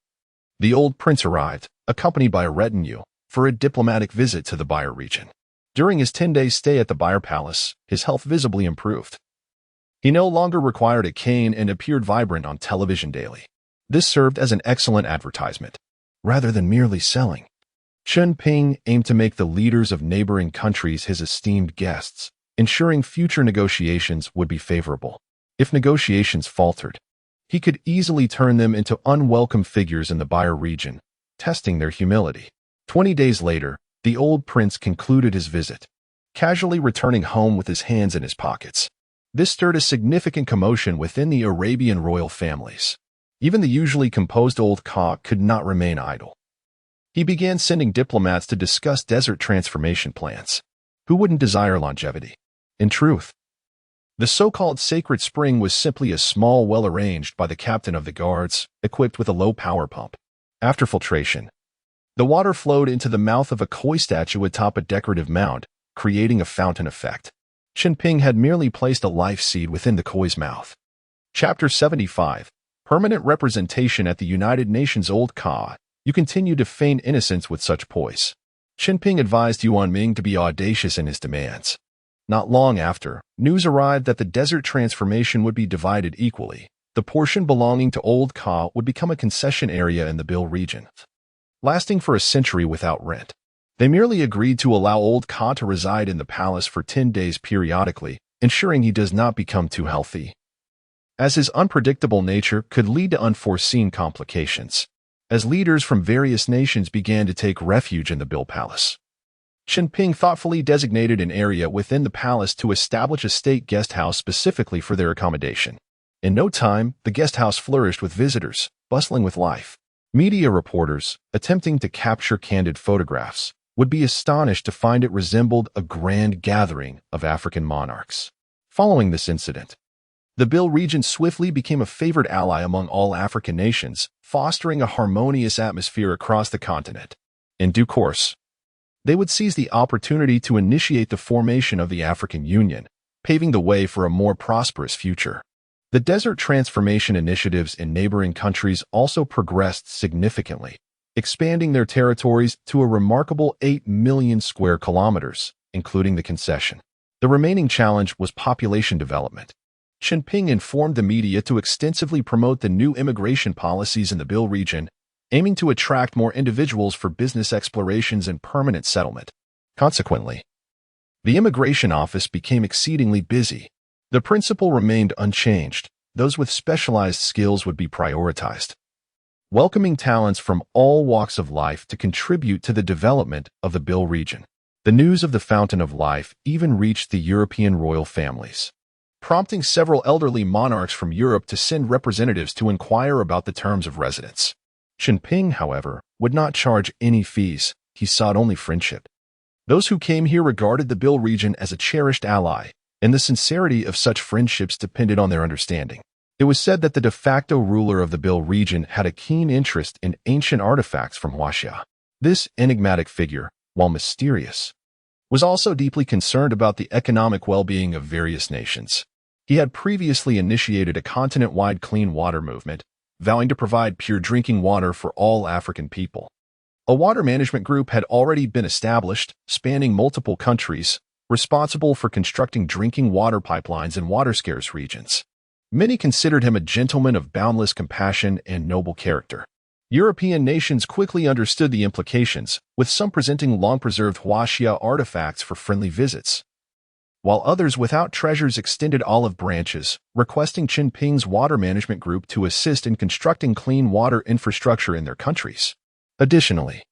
the old prince arrived, accompanied by a retinue, for a diplomatic visit to the Bayer region. During his 10-day stay at the Bayer Palace, his health visibly improved. He no longer required a cane and appeared vibrant on television daily. This served as an excellent advertisement, rather than merely selling. Chen Ping aimed to make the leaders of neighboring countries his esteemed guests, ensuring future negotiations would be favorable. If negotiations faltered, he could easily turn them into unwelcome figures in the Bayer region, testing their humility. 20 days later, the old prince concluded his visit, casually returning home with his hands in his pockets. This stirred a significant commotion within the Arabian royal families. Even the usually composed old cock could not remain idle. He began sending diplomats to discuss desert transformation plans. Who wouldn't desire longevity? In truth, the so-called sacred spring was simply a small well arranged by the captain of the guards, equipped with a low power pump. After filtration, the water flowed into the mouth of a koi statue atop a decorative mound, creating a fountain effect. Chen Ping had merely placed a life seed within the koi's mouth. Chapter 75. Permanent Representation at the United Nations. Old Ka, you continue to feign innocence with such poise. Chen Ping advised Yuan Ming to be audacious in his demands. Not long after, news arrived that the desert transformation would be divided equally. The portion belonging to Old Ka would become a concession area in the Bill region, lasting for a century without rent. They merely agreed to allow Old Ka to reside in the palace for 10 days periodically, ensuring he does not become too healthy, as his unpredictable nature could lead to unforeseen complications. As leaders from various nations began to take refuge in the Bill Palace, Chen Ping thoughtfully designated an area within the palace to establish a state guest house specifically for their accommodation. In no time, the guest house flourished with visitors, bustling with life. Media reporters, attempting to capture candid photographs, would be astonished to find it resembled a grand gathering of African monarchs. Following this incident, the Bill region swiftly became a favored ally among all African nations, fostering a harmonious atmosphere across the continent. In due course, they would seize the opportunity to initiate the formation of the African Union, paving the way for a more prosperous future. The desert transformation initiatives in neighboring countries also progressed significantly, expanding their territories to a remarkable 8 million square kilometers, including the concession. The remaining challenge was population development. Chen Ping informed the media to extensively promote the new immigration policies in the Bill region, aiming to attract more individuals for business explorations and permanent settlement. Consequently, the immigration office became exceedingly busy. The principle remained unchanged. Those with specialized skills would be prioritized, welcoming talents from all walks of life to contribute to the development of the Bill region. The news of the Fountain of Life even reached the European royal families, prompting several elderly monarchs from Europe to send representatives to inquire about the terms of residence. Chen Ping, however, would not charge any fees. He sought only friendship. Those who came here regarded the Bill region as a cherished ally, and the sincerity of such friendships depended on their understanding. It was said that the de facto ruler of the Bill region had a keen interest in ancient artifacts from Huaxia. This enigmatic figure, while mysterious, was also deeply concerned about the economic well-being of various nations. He had previously initiated a continent-wide clean water movement, vowing to provide pure drinking water for all African people. A water management group had already been established, spanning multiple countries, responsible for constructing drinking water pipelines in water-scarce regions. Many considered him a gentleman of boundless compassion and noble character. European nations quickly understood the implications, with some presenting long-preserved Huaxia artifacts for friendly visits, while others without treasures extended olive branches, requesting Chen Ping's water management group to assist in constructing clean water infrastructure in their countries. Additionally,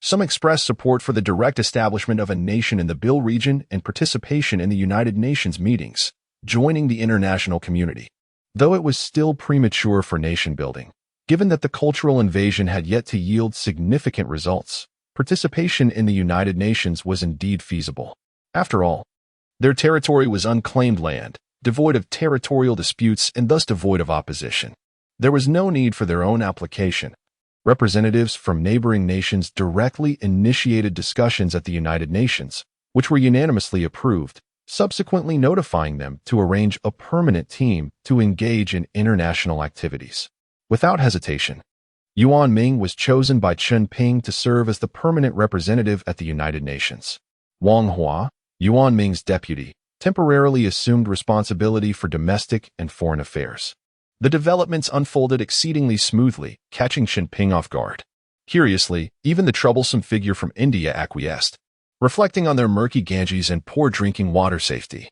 some expressed support for the direct establishment of a nation in the Bill region and participation in the United Nations meetings, joining the international community. Though it was still premature for nation building, given that the cultural invasion had yet to yield significant results, participation in the United Nations was indeed feasible. After all, their territory was unclaimed land, devoid of territorial disputes and thus devoid of opposition. There was no need for their own application. Representatives from neighboring nations directly initiated discussions at the United Nations, which were unanimously approved, subsequently notifying them to arrange a permanent team to engage in international activities. Without hesitation, Yuan Ming was chosen by Chen Ping to serve as the permanent representative at the United Nations. Wang Hua, Yuan Ming's deputy, temporarily assumed responsibility for domestic and foreign affairs. The developments unfolded exceedingly smoothly, catching Chen Ping off guard. Curiously, even the troublesome figure from India acquiesced, reflecting on their murky Ganges and poor drinking water safety.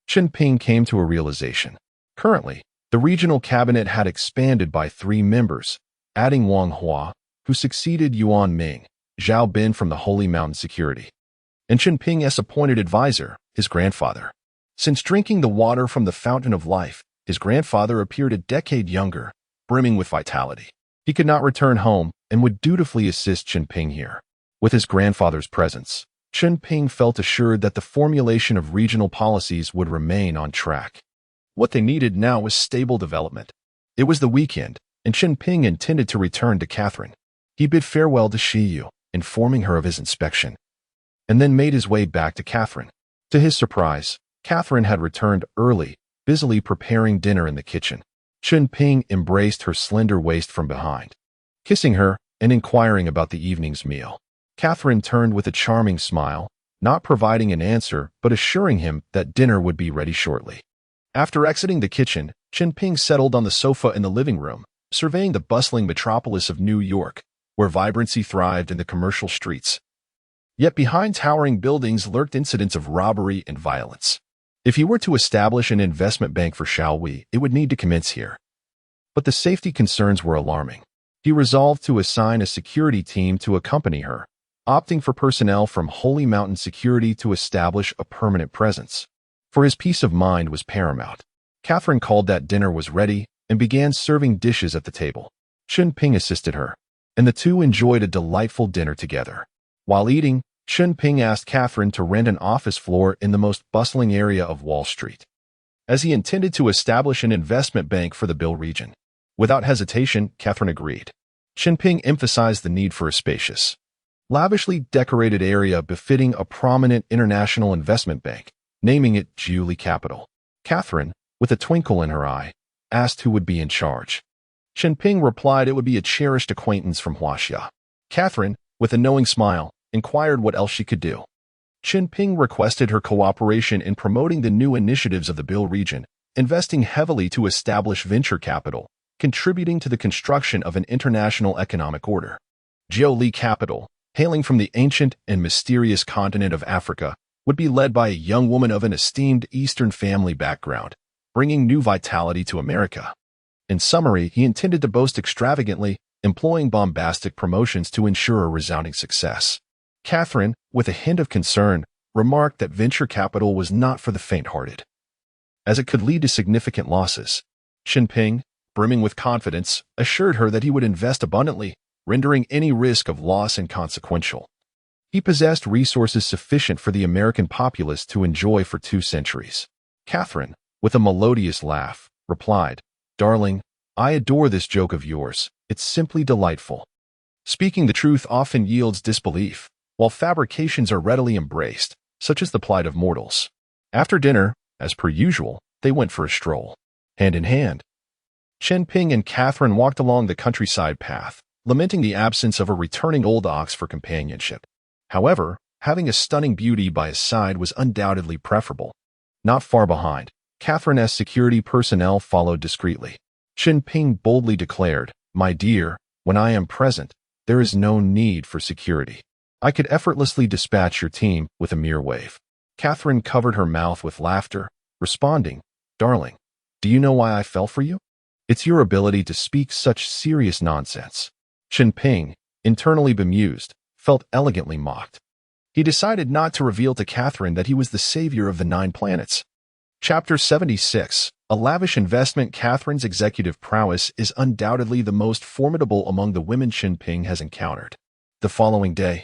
Chen Ping came to a realization. Currently, the regional cabinet had expanded by 3 members, adding Wang Hua, who succeeded Yuan Ming, Zhao Bin from the Holy Mountain Security, and Chen Ping as appointed advisor, his grandfather. Since drinking the water from the Fountain of Life, his grandfather appeared a decade younger, brimming with vitality. He could not return home and would dutifully assist Chen Ping here. With his grandfather's presence, Chen Ping felt assured that the formulation of regional policies would remain on track. What they needed now was stable development. It was the weekend, and Chen Ping intended to return to Catherine. He bid farewell to Shi Yu, informing her of his inspection, and then made his way back to Catherine. To his surprise, Catherine had returned early, busily preparing dinner in the kitchen. Chen Ping embraced her slender waist from behind, kissing her and inquiring about the evening's meal. Catherine turned with a charming smile, not providing an answer but assuring him that dinner would be ready shortly. After exiting the kitchen, Chen Ping settled on the sofa in the living room, surveying the bustling metropolis of New York, where vibrancy thrived in the commercial streets. Yet behind towering buildings lurked incidents of robbery and violence. If he were to establish an investment bank for Shaohui, it would need to commence here. But the safety concerns were alarming. He resolved to assign a security team to accompany her, opting for personnel from Holy Mountain Security to establish a permanent presence. For his peace of mind was paramount. Catherine called that dinner was ready and began serving dishes at the table. Chen Ping assisted her, and the two enjoyed a delightful dinner together. While eating, Chen Ping asked Catherine to rent an office floor in the most bustling area of Wall Street, as he intended to establish an investment bank for the Bill region. Without hesitation, Catherine agreed. Chen Ping emphasized the need for a spacious, lavishly decorated area befitting a prominent international investment bank, naming it Jiuli Capital. Catherine, with a twinkle in her eye, asked who would be in charge. Chen Ping replied it would be a cherished acquaintance from Huaxia. Catherine, with a knowing smile, inquired what else she could do. Chen Ping requested her cooperation in promoting the new initiatives of the Bill region, investing heavily to establish venture capital, contributing to the construction of an international economic order. Jiuli Capital, hailing from the ancient and mysterious continent of Africa, would be led by a young woman of an esteemed Eastern family background, bringing new vitality to America. In summary, he intended to boast extravagantly, employing bombastic promotions to ensure a resounding success. Catherine, with a hint of concern, remarked that venture capital was not for the faint-hearted, as it could lead to significant losses. Chen Ping, brimming with confidence, assured her that he would invest abundantly, rendering any risk of loss inconsequential. He possessed resources sufficient for the American populace to enjoy for 2 centuries. Catherine, with a melodious laugh, replied, "Darling, I adore this joke of yours. It's simply delightful." Speaking the truth often yields disbelief, while fabrications are readily embraced, such as the plight of mortals. After dinner, as per usual, they went for a stroll. Hand in hand, Chen Ping and Catherine walked along the countryside path, lamenting the absence of a returning old ox for companionship. However, having a stunning beauty by his side was undoubtedly preferable. Not far behind, Catherine's security personnel followed discreetly. Chen Ping boldly declared, "My dear, when I am present, there is no need for security. I could effortlessly dispatch your team with a mere wave." Catherine covered her mouth with laughter, responding, "Darling, do you know why I fell for you? It's your ability to speak such serious nonsense." Chen Ping, internally bemused, felt elegantly mocked. He decided not to reveal to Catherine that he was the savior of the 9 planets. Chapter 76, A Lavish Investment. Catherine's executive prowess is undoubtedly the most formidable among the women Chen Ping has encountered. The following day,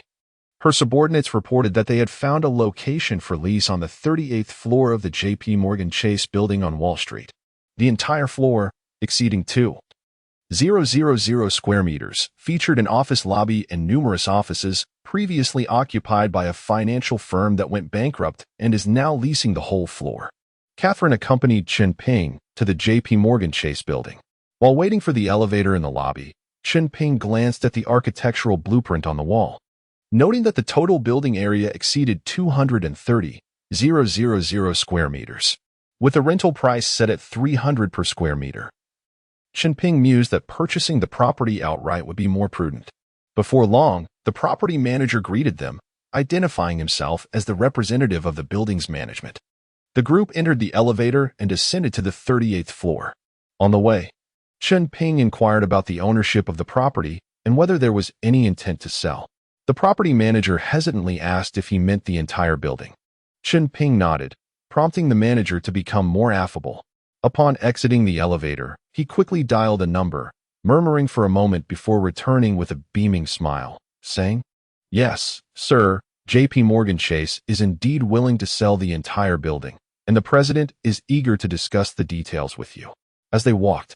her subordinates reported that they had found a location for lease on the 38th floor of the J.P. Morgan Chase building on Wall Street. The entire floor, exceeding 2,000 square meters, featured an office lobby and numerous offices previously occupied by a financial firm that went bankrupt and is now leasing the whole floor. Catherine accompanied Chen Ping to the J.P. Morgan Chase building. While waiting for the elevator in the lobby, Chen Ping glanced at the architectural blueprint on the wall, noting that the total building area exceeded 230,000 square meters, with a rental price set at $300 per square meter. Chen Ping mused that purchasing the property outright would be more prudent. Before long, the property manager greeted them, identifying himself as the representative of the building's management. The group entered the elevator and ascended to the 38th floor. On the way, Chen Ping inquired about the ownership of the property and whether there was any intent to sell. The property manager hesitantly asked if he meant the entire building. Chen Ping nodded, prompting the manager to become more affable. Upon exiting the elevator, he quickly dialed a number, murmuring for a moment before returning with a beaming smile, saying, "Yes, sir, J.P. Morgan Chase is indeed willing to sell the entire building, and the president is eager to discuss the details with you." As they walked,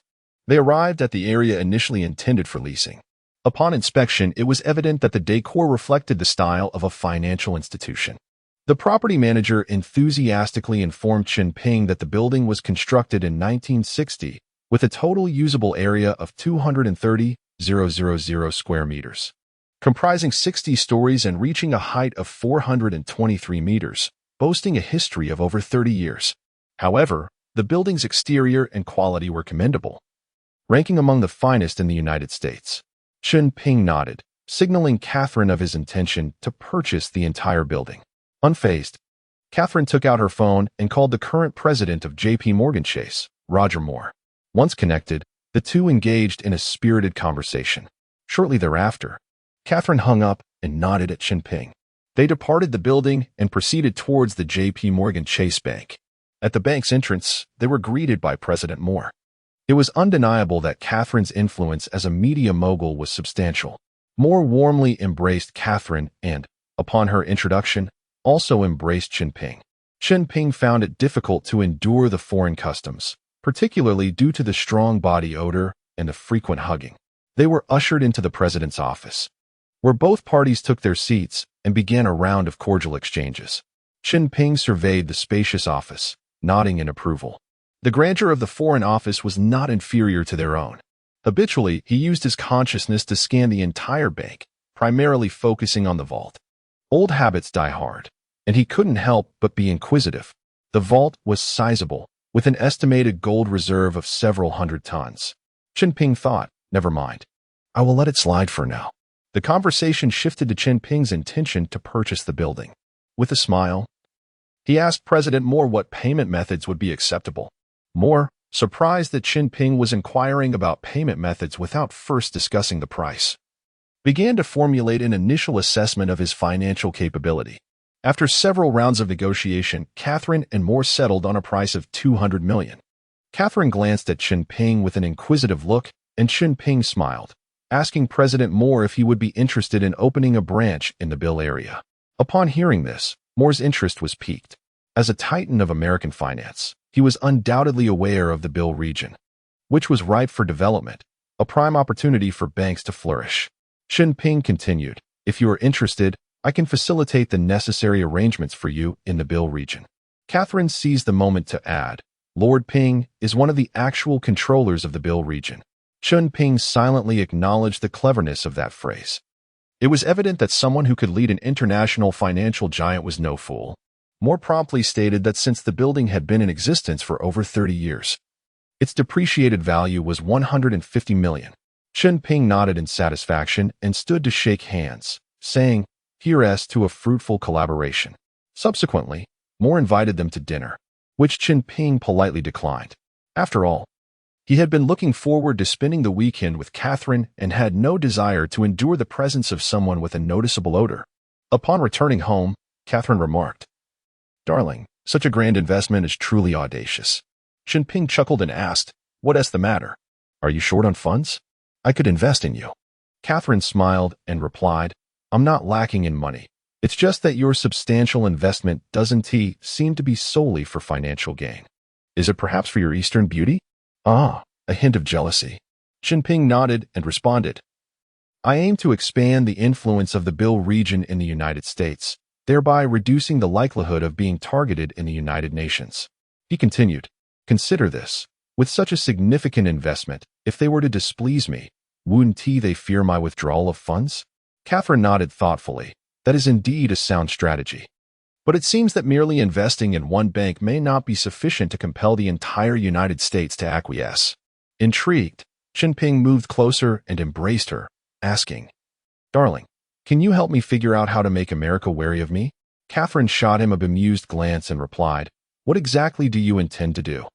they arrived at the area initially intended for leasing. Upon inspection, it was evident that the decor reflected the style of a financial institution. The property manager enthusiastically informed Chen Ping that the building was constructed in 1960 with a total usable area of 230,000 square meters, comprising 60 stories and reaching a height of 423 meters, boasting a history of over 30 years. However, the building's exterior and quality were commendable, ranking among the finest in the United States. Chen Ping nodded, signaling Catherine of his intention to purchase the entire building. Unfazed, Catherine took out her phone and called the current president of J.P. Morgan Chase, Roger Moore. Once connected, the two engaged in a spirited conversation. Shortly thereafter, Catherine hung up and nodded at Chen Ping. They departed the building and proceeded towards the J.P. Morgan Chase Bank. At the bank's entrance, they were greeted by President Moore. It was undeniable that Catherine's influence as a media mogul was substantial. Moore warmly embraced Catherine and, upon her introduction, also embraced Chen Ping. Chen Ping found it difficult to endure the foreign customs, particularly due to the strong body odor and the frequent hugging. They were ushered into the president's office, where both parties took their seats and began a round of cordial exchanges. Chen Ping surveyed the spacious office, nodding in approval. The grandeur of the Foreign Office was not inferior to their own. Habitually, he used his consciousness to scan the entire bank, primarily focusing on the vault. Old habits die hard, and he couldn't help but be inquisitive. The vault was sizable, with an estimated gold reserve of several hundred tons. Chen Ping thought, never mind. I will let it slide for now. The conversation shifted to Chen Ping's intention to purchase the building. With a smile, he asked President Moore what payment methods would be acceptable. Moore, surprised that Chen Ping was inquiring about payment methods without first discussing the price, began to formulate an initial assessment of his financial capability. After several rounds of negotiation, Catherine and Moore settled on a price of $200 million. Catherine glanced at Chen Ping with an inquisitive look, and Chen Ping smiled, asking President Moore if he would be interested in opening a branch in the Bill area. Upon hearing this, Moore's interest was piqued. As a titan of American finance, he was undoubtedly aware of the Bill region, which was ripe for development, a prime opportunity for banks to flourish. Chen Ping continued, if you are interested, I can facilitate the necessary arrangements for you in the Bill region. Catherine seized the moment to add, Lord Ping is one of the actual controllers of the Bill region. Chen Ping silently acknowledged the cleverness of that phrase. It was evident that someone who could lead an international financial giant was no fool. Moore promptly stated that since the building had been in existence for over 30 years, its depreciated value was $150 million. Chen Ping nodded in satisfaction and stood to shake hands, saying, here's to a fruitful collaboration. Subsequently, Moore invited them to dinner, which Chen Ping politely declined. After all, he had been looking forward to spending the weekend with Catherine and had no desire to endure the presence of someone with a noticeable odor. Upon returning home, Catherine remarked, Darling, such a grand investment is truly audacious. Chen Ping chuckled and asked, What's the matter? Are you short on funds? I could invest in you. Catherine smiled and replied, I'm not lacking in money. It's just that your substantial investment doesn't seem to be solely for financial gain. Is it perhaps for your Eastern beauty? Ah, a hint of jealousy. Chen Ping nodded and responded, I aim to expand the influence of the Bill region in the United States, thereby reducing the likelihood of being targeted in the United Nations. He continued, Consider this. With such a significant investment, if they were to displease me, wouldn't they fear my withdrawal of funds? Catherine nodded thoughtfully. That is indeed a sound strategy. But it seems that merely investing in one bank may not be sufficient to compel the entire United States to acquiesce. Intrigued, Chen Ping moved closer and embraced her, asking, Darling, can you help me figure out how to make America wary of me? Catherine shot him a bemused glance and replied, What exactly do you intend to do?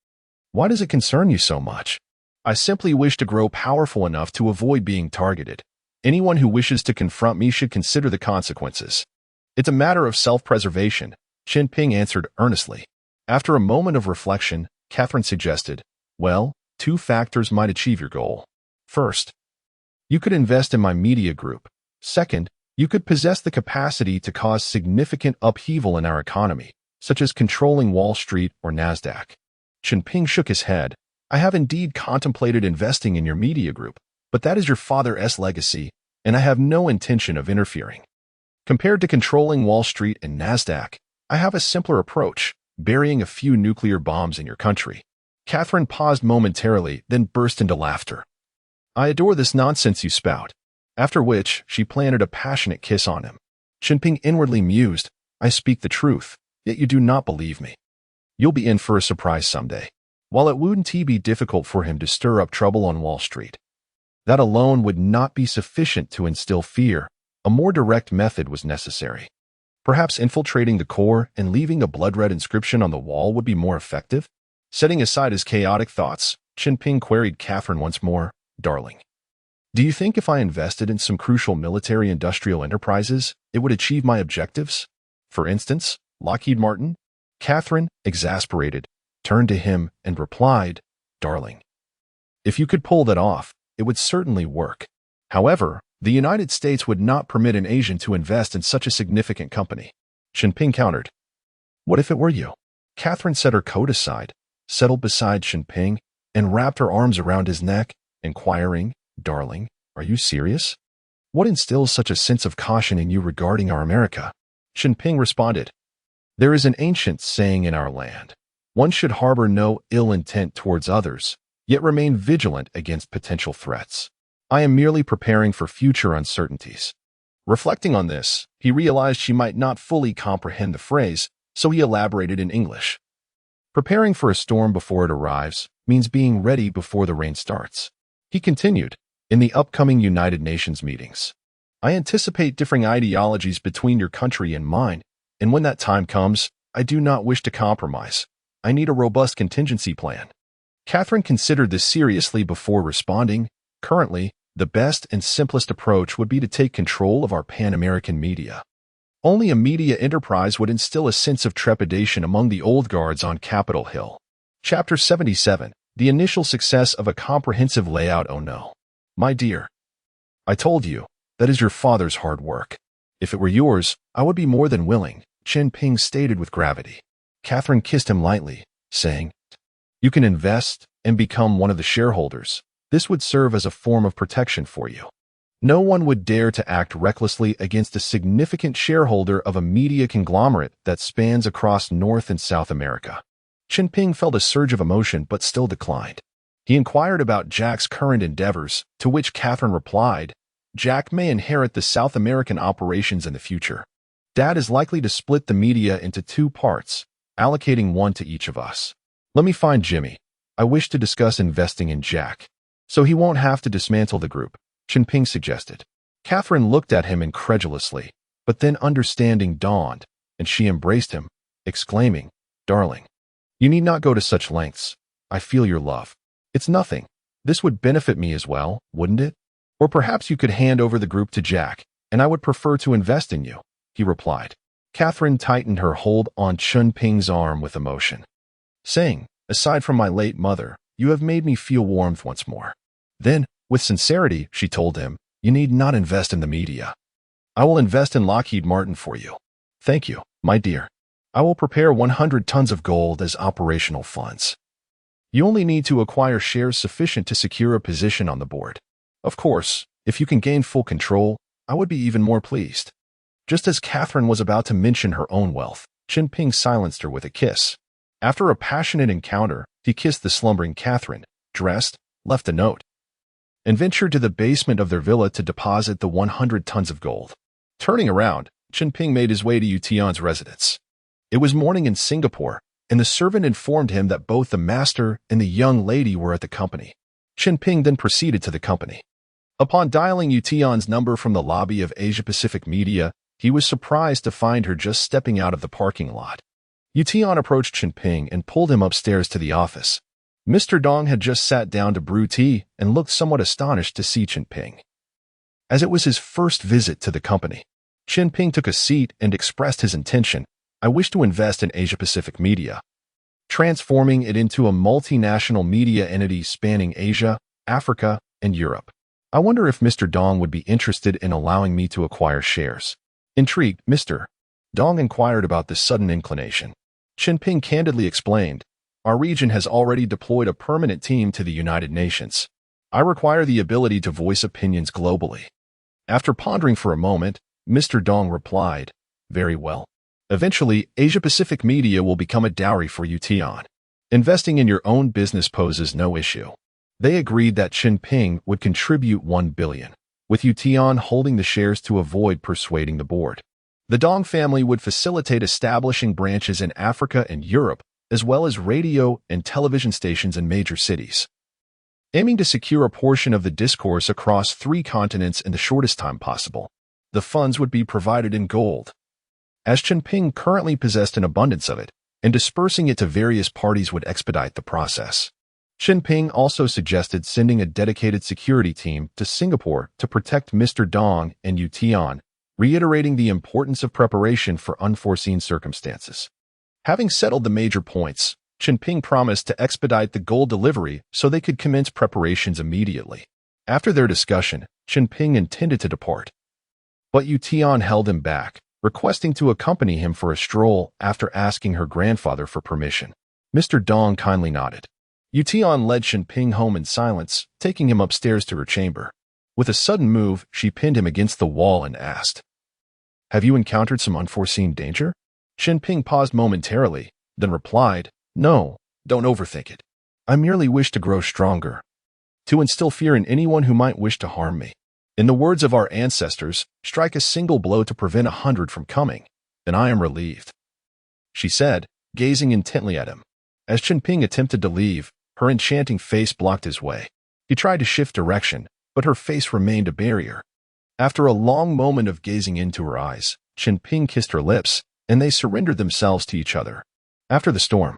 Why does it concern you so much? I simply wish to grow powerful enough to avoid being targeted. Anyone who wishes to confront me should consider the consequences. It's a matter of self-preservation, Chen Ping answered earnestly. After a moment of reflection, Catherine suggested, Well, 2 factors might achieve your goal. First, you could invest in my media group. Second, you could possess the capacity to cause significant upheaval in our economy, such as controlling Wall Street or NASDAQ. Chen Ping shook his head. I have indeed contemplated investing in your media group, but that is your father's legacy, and I have no intention of interfering. Compared to controlling Wall Street and NASDAQ, I have a simpler approach, burying a few nuclear bombs in your country. Catherine paused momentarily, then burst into laughter. I adore this nonsense you spout. After which, she planted a passionate kiss on him. Chunping inwardly mused, I speak the truth, yet you do not believe me. You'll be in for a surprise someday. While it wouldn't be difficult for him to stir up trouble on Wall Street, that alone would not be sufficient to instill fear. A more direct method was necessary. Perhaps infiltrating the core and leaving a blood-red inscription on the wall would be more effective? Setting aside his chaotic thoughts, Chen Ping queried Catherine once more, Darling, do you think if I invested in some crucial military-industrial enterprises, it would achieve my objectives? For instance, Lockheed Martin? Catherine, exasperated, turned to him and replied, Darling, if you could pull that off, it would certainly work. However, the United States would not permit an Asian to invest in such a significant company. Chunping countered. What if it were you? Catherine set her coat aside, settled beside Chunping, and wrapped her arms around his neck, inquiring, Darling, are you serious? What instills such a sense of caution in you regarding our America? Chunping responded, There is an ancient saying in our land. One should harbor no ill intent towards others, yet remain vigilant against potential threats. I am merely preparing for future uncertainties. Reflecting on this, he realized she might not fully comprehend the phrase, so he elaborated in English. Preparing for a storm before it arrives means being ready before the rain starts. He continued, in the upcoming United Nations meetings, I anticipate differing ideologies between your country and mine, and when that time comes, I do not wish to compromise. I need a robust contingency plan. Catherine considered this seriously before responding. Currently, the best and simplest approach would be to take control of our Pan-American media. Only a media enterprise would instill a sense of trepidation among the old guards on Capitol Hill. Chapter 77. The initial success of a comprehensive layout. Oh no. My dear. I told you, that is your father's hard work. If it were yours, I would be more than willing, Chen Ping stated with gravity. Catherine kissed him lightly, saying, You can invest and become one of the shareholders. This would serve as a form of protection for you. No one would dare to act recklessly against a significant shareholder of a media conglomerate that spans across North and South America. Chunping felt a surge of emotion but still declined. He inquired about Jack's current endeavors, to which Catherine replied, Jack may inherit the South American operations in the future. Dad is likely to split the media into two parts, allocating one to each of us. Let me find Jimmy. I wish to discuss investing in Jack, so he won't have to dismantle the group, Chunping suggested. Catherine looked at him incredulously, but then understanding dawned, and she embraced him, exclaiming, Darling, you need not go to such lengths. I feel your love. It's nothing. This would benefit me as well, wouldn't it? Or perhaps you could hand over the group to Jack, and I would prefer to invest in you, he replied. Catherine tightened her hold on Chunping's arm with emotion, saying, Aside from my late mother, you have made me feel warmth once more. Then, with sincerity, she told him, You need not invest in the media. I will invest in Lockheed Martin for you. Thank you, my dear. I will prepare 100 tons of gold as operational funds. You only need to acquire shares sufficient to secure a position on the board. Of course, if you can gain full control, I would be even more pleased. Just as Catherine was about to mention her own wealth, Chunping silenced her with a kiss. After a passionate encounter, he kissed the slumbering Catherine, dressed, left a note, and ventured to the basement of their villa to deposit the 100 tons of gold. Turning around, Chunping made his way to Yution's residence. It was morning in Singapore, and the servant informed him that both the master and the young lady were at the company. Chunping then proceeded to the company. Upon dialing Yution's number from the lobby of Asia Pacific Media, he was surprised to find her just stepping out of the parking lot. Yution approached Chunping and pulled him upstairs to the office. Mr. Dong had just sat down to brew tea and looked somewhat astonished to see Chunping, as it was his first visit to the company. Chunping took a seat and expressed his intention. I wish to invest in Asia Pacific Media, transforming it into a multinational media entity spanning Asia, Africa, and Europe. I wonder if Mr. Dong would be interested in allowing me to acquire shares. Intrigued, Mr. Dong inquired about this sudden inclination. Chunping candidly explained, Our region has already deployed a permanent team to the United Nations. I require the ability to voice opinions globally. After pondering for a moment, Mr. Dong replied, "Very well. Eventually, Asia-Pacific media will become a dowry for you, Tian. Investing in your own business poses no issue." They agreed that Chen Ping would contribute 1 billion, with Tian holding the shares to avoid persuading the board. The Dong family would facilitate establishing branches in Africa and Europe, as well as radio and television stations in major cities. Aiming to secure a portion of the discourse across 3 continents in the shortest time possible, the funds would be provided in gold. As Chen Ping currently possessed an abundance of it, and dispersing it to various parties would expedite the process. Chen Ping also suggested sending a dedicated security team to Singapore to protect Mr. Dong and Tian, reiterating the importance of preparation for unforeseen circumstances. Having settled the major points, Chen Ping promised to expedite the gold delivery so they could commence preparations immediately. After their discussion, Chen Ping intended to depart, but Tian held him back, requesting to accompany him for a stroll after asking her grandfather for permission. Mr. Dong kindly nodded. Tian led Chen Ping home in silence, taking him upstairs to her chamber. With a sudden move, she pinned him against the wall and asked, "Have you encountered some unforeseen danger?" Chen Ping paused momentarily, then replied, "No, don't overthink it. I merely wish to grow stronger, to instill fear in anyone who might wish to harm me. In the words of our ancestors, strike a single blow to prevent 100 from coming, then I am relieved," she said, gazing intently at him. As Chen Ping attempted to leave, her enchanting face blocked his way. He tried to shift direction, but her face remained a barrier. After a long moment of gazing into her eyes, Chen Ping kissed her lips, and they surrendered themselves to each other. After the storm,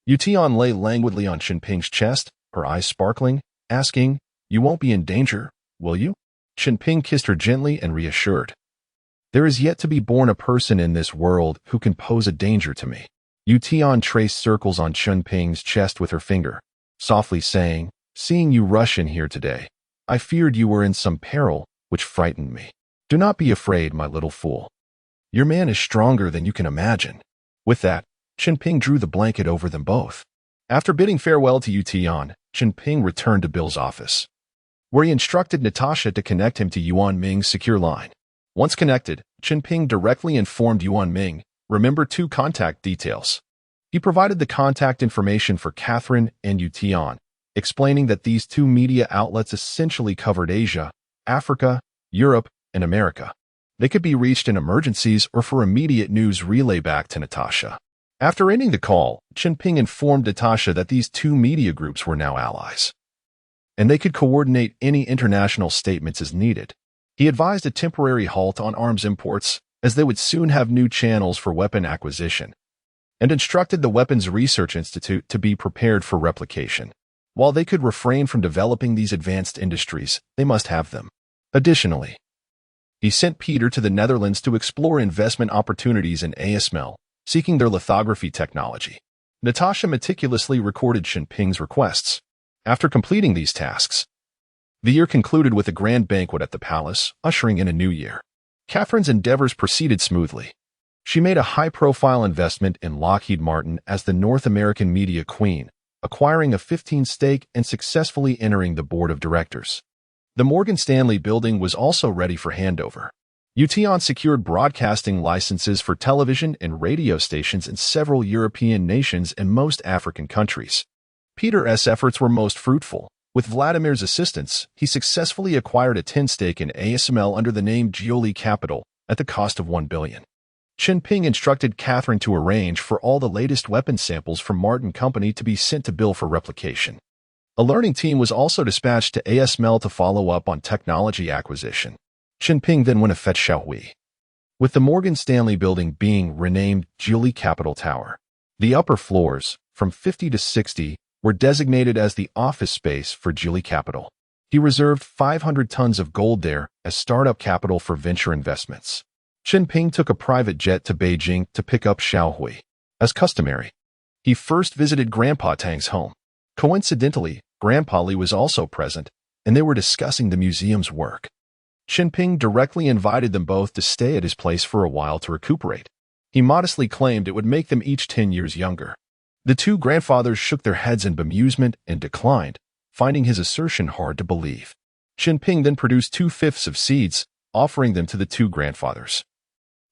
Tian lay languidly on Chen Ping's chest, her eyes sparkling, asking, "You won't be in danger, will you?" Chen Ping kissed her gently and reassured, "There is yet to be born a person in this world who can pose a danger to me." Tian traced circles on Chen Ping's chest with her finger, softly saying, "Seeing you rush in here today, I feared you were in some peril, which frightened me. Do not be afraid, my little fool. Your man is stronger than you can imagine." With that, Chen Ping drew the blanket over them both. After bidding farewell to Tian, Chen Ping returned to Bill's office, where he instructed Natasha to connect him to Yuan Ming's secure line. Once connected, Chen Ping directly informed Yuan Ming, "Remember 2 contact details." He provided the contact information for Catherine and Tian, explaining that these 2 media outlets essentially covered Asia, Africa, Europe, and America. They could be reached in emergencies or for immediate news relay back to Natasha. After ending the call, Chen Ping informed Natasha that these 2 media groups were now allies, and they could coordinate any international statements as needed. He advised a temporary halt on arms imports, as they would soon have new channels for weapon acquisition, and instructed the Weapons Research Institute to be prepared for replication. While they could refrain from developing these advanced industries, they must have them. Additionally, he sent Peter to the Netherlands to explore investment opportunities in ASML, seeking their lithography technology. Natasha meticulously recorded Chen Ping's requests. After completing these tasks, the year concluded with a grand banquet at the palace, ushering in a new year. Catherine's endeavors proceeded smoothly. She made a high-profile investment in Lockheed Martin as the North American media queen, acquiring a 15% stake and successfully entering the board of directors. The Morgan Stanley building was also ready for handover. Tian secured broadcasting licenses for television and radio stations in several European nations and most African countries. Peter's efforts were most fruitful. With Vladimir's assistance, he successfully acquired a 10% stake in ASML under the name Jioli Capital at the cost of 1 billion. Chen Ping instructed Catherine to arrange for all the latest weapon samples from Martin Company to be sent to Bill for replication. A learning team was also dispatched to ASML to follow up on technology acquisition. Chen Ping then went to fetch Xiaohui, with the Morgan Stanley building being renamed Jioli Capital Tower. The upper floors, from 50 to 60, were designated as the office space for Jioli Capital. He reserved 500 tons of gold there as startup capital for venture investments. Chen Ping took a private jet to Beijing to pick up Xiaohui. As customary, he first visited Grandpa Tang's home. Coincidentally, Grandpa Li was also present, and they were discussing the museum's work. Chen Ping directly invited them both to stay at his place for a while to recuperate. He modestly claimed it would make them each 10 years younger. The 2 grandfathers shook their heads in bemusement and declined, finding his assertion hard to believe. Chen Ping then produced 2/5 of seeds, offering them to the two grandfathers,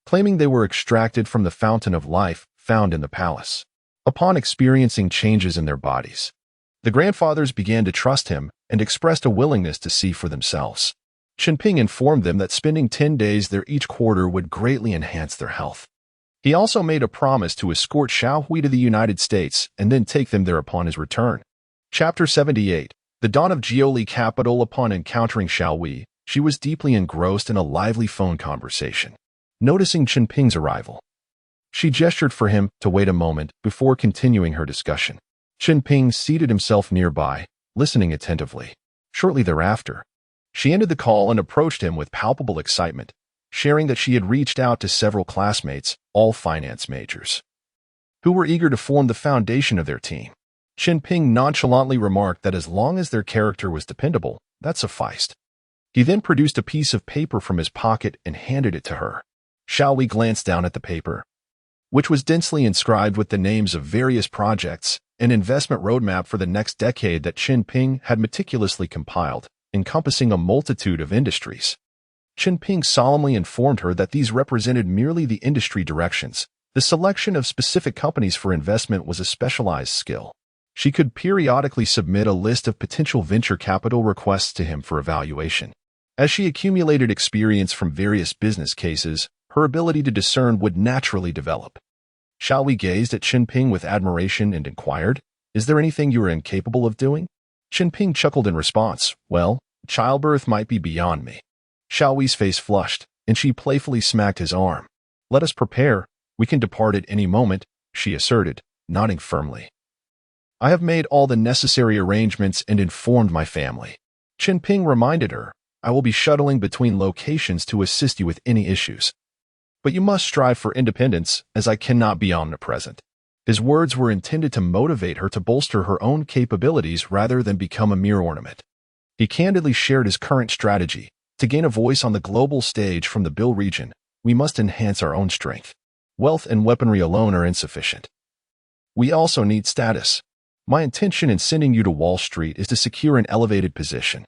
claiming they were extracted from the fountain of life found in the palace. Upon experiencing changes in their bodies, the grandfathers began to trust him and expressed a willingness to see for themselves. Chunping informed them that spending 10 days there each quarter would greatly enhance their health. He also made a promise to escort Xiaohui to the United States and then take them there upon his return. Chapter 78. The dawn of Jiuli capital. Upon encountering Xiaohui, she was deeply engrossed in a lively phone conversation. Noticing Chunping's arrival, she gestured for him to wait a moment before continuing her discussion. Chunping seated himself nearby, listening attentively. Shortly thereafter, she ended the call and approached him with palpable excitement, sharing that she had reached out to several classmates, all finance majors, who were eager to form the foundation of their team. Chunping nonchalantly remarked that as long as their character was dependable, that sufficed. He then produced a piece of paper from his pocket and handed it to her. Xiaohui glanced down at the paper, which was densely inscribed with the names of various projects, an investment roadmap for the next decade that Chunping had meticulously compiled, encompassing a multitude of industries. Chunping solemnly informed her that these represented merely the industry directions. The selection of specific companies for investment was a specialized skill. She could periodically submit a list of potential venture capital requests to him for evaluation. As she accumulated experience from various business cases, her ability to discern would naturally develop. Xiaohui gazed at Chunping with admiration and inquired, "Is there anything you are incapable of doing?" Chunping chuckled in response, "Well, childbirth might be beyond me." Xiaohui's face flushed, and she playfully smacked his arm. "Let us prepare. We can depart at any moment," she asserted, nodding firmly. "I have made all the necessary arrangements and informed my family." Chunping reminded her, "I will be shuttling between locations to assist you with any issues. But you must strive for independence, as I cannot be omnipresent." His words were intended to motivate her to bolster her own capabilities rather than become a mere ornament. He candidly shared his current strategy. To gain a voice on the global stage from the Bill region, we must enhance our own strength. Wealth and weaponry alone are insufficient. We also need status. My intention in sending you to Wall Street is to secure an elevated position.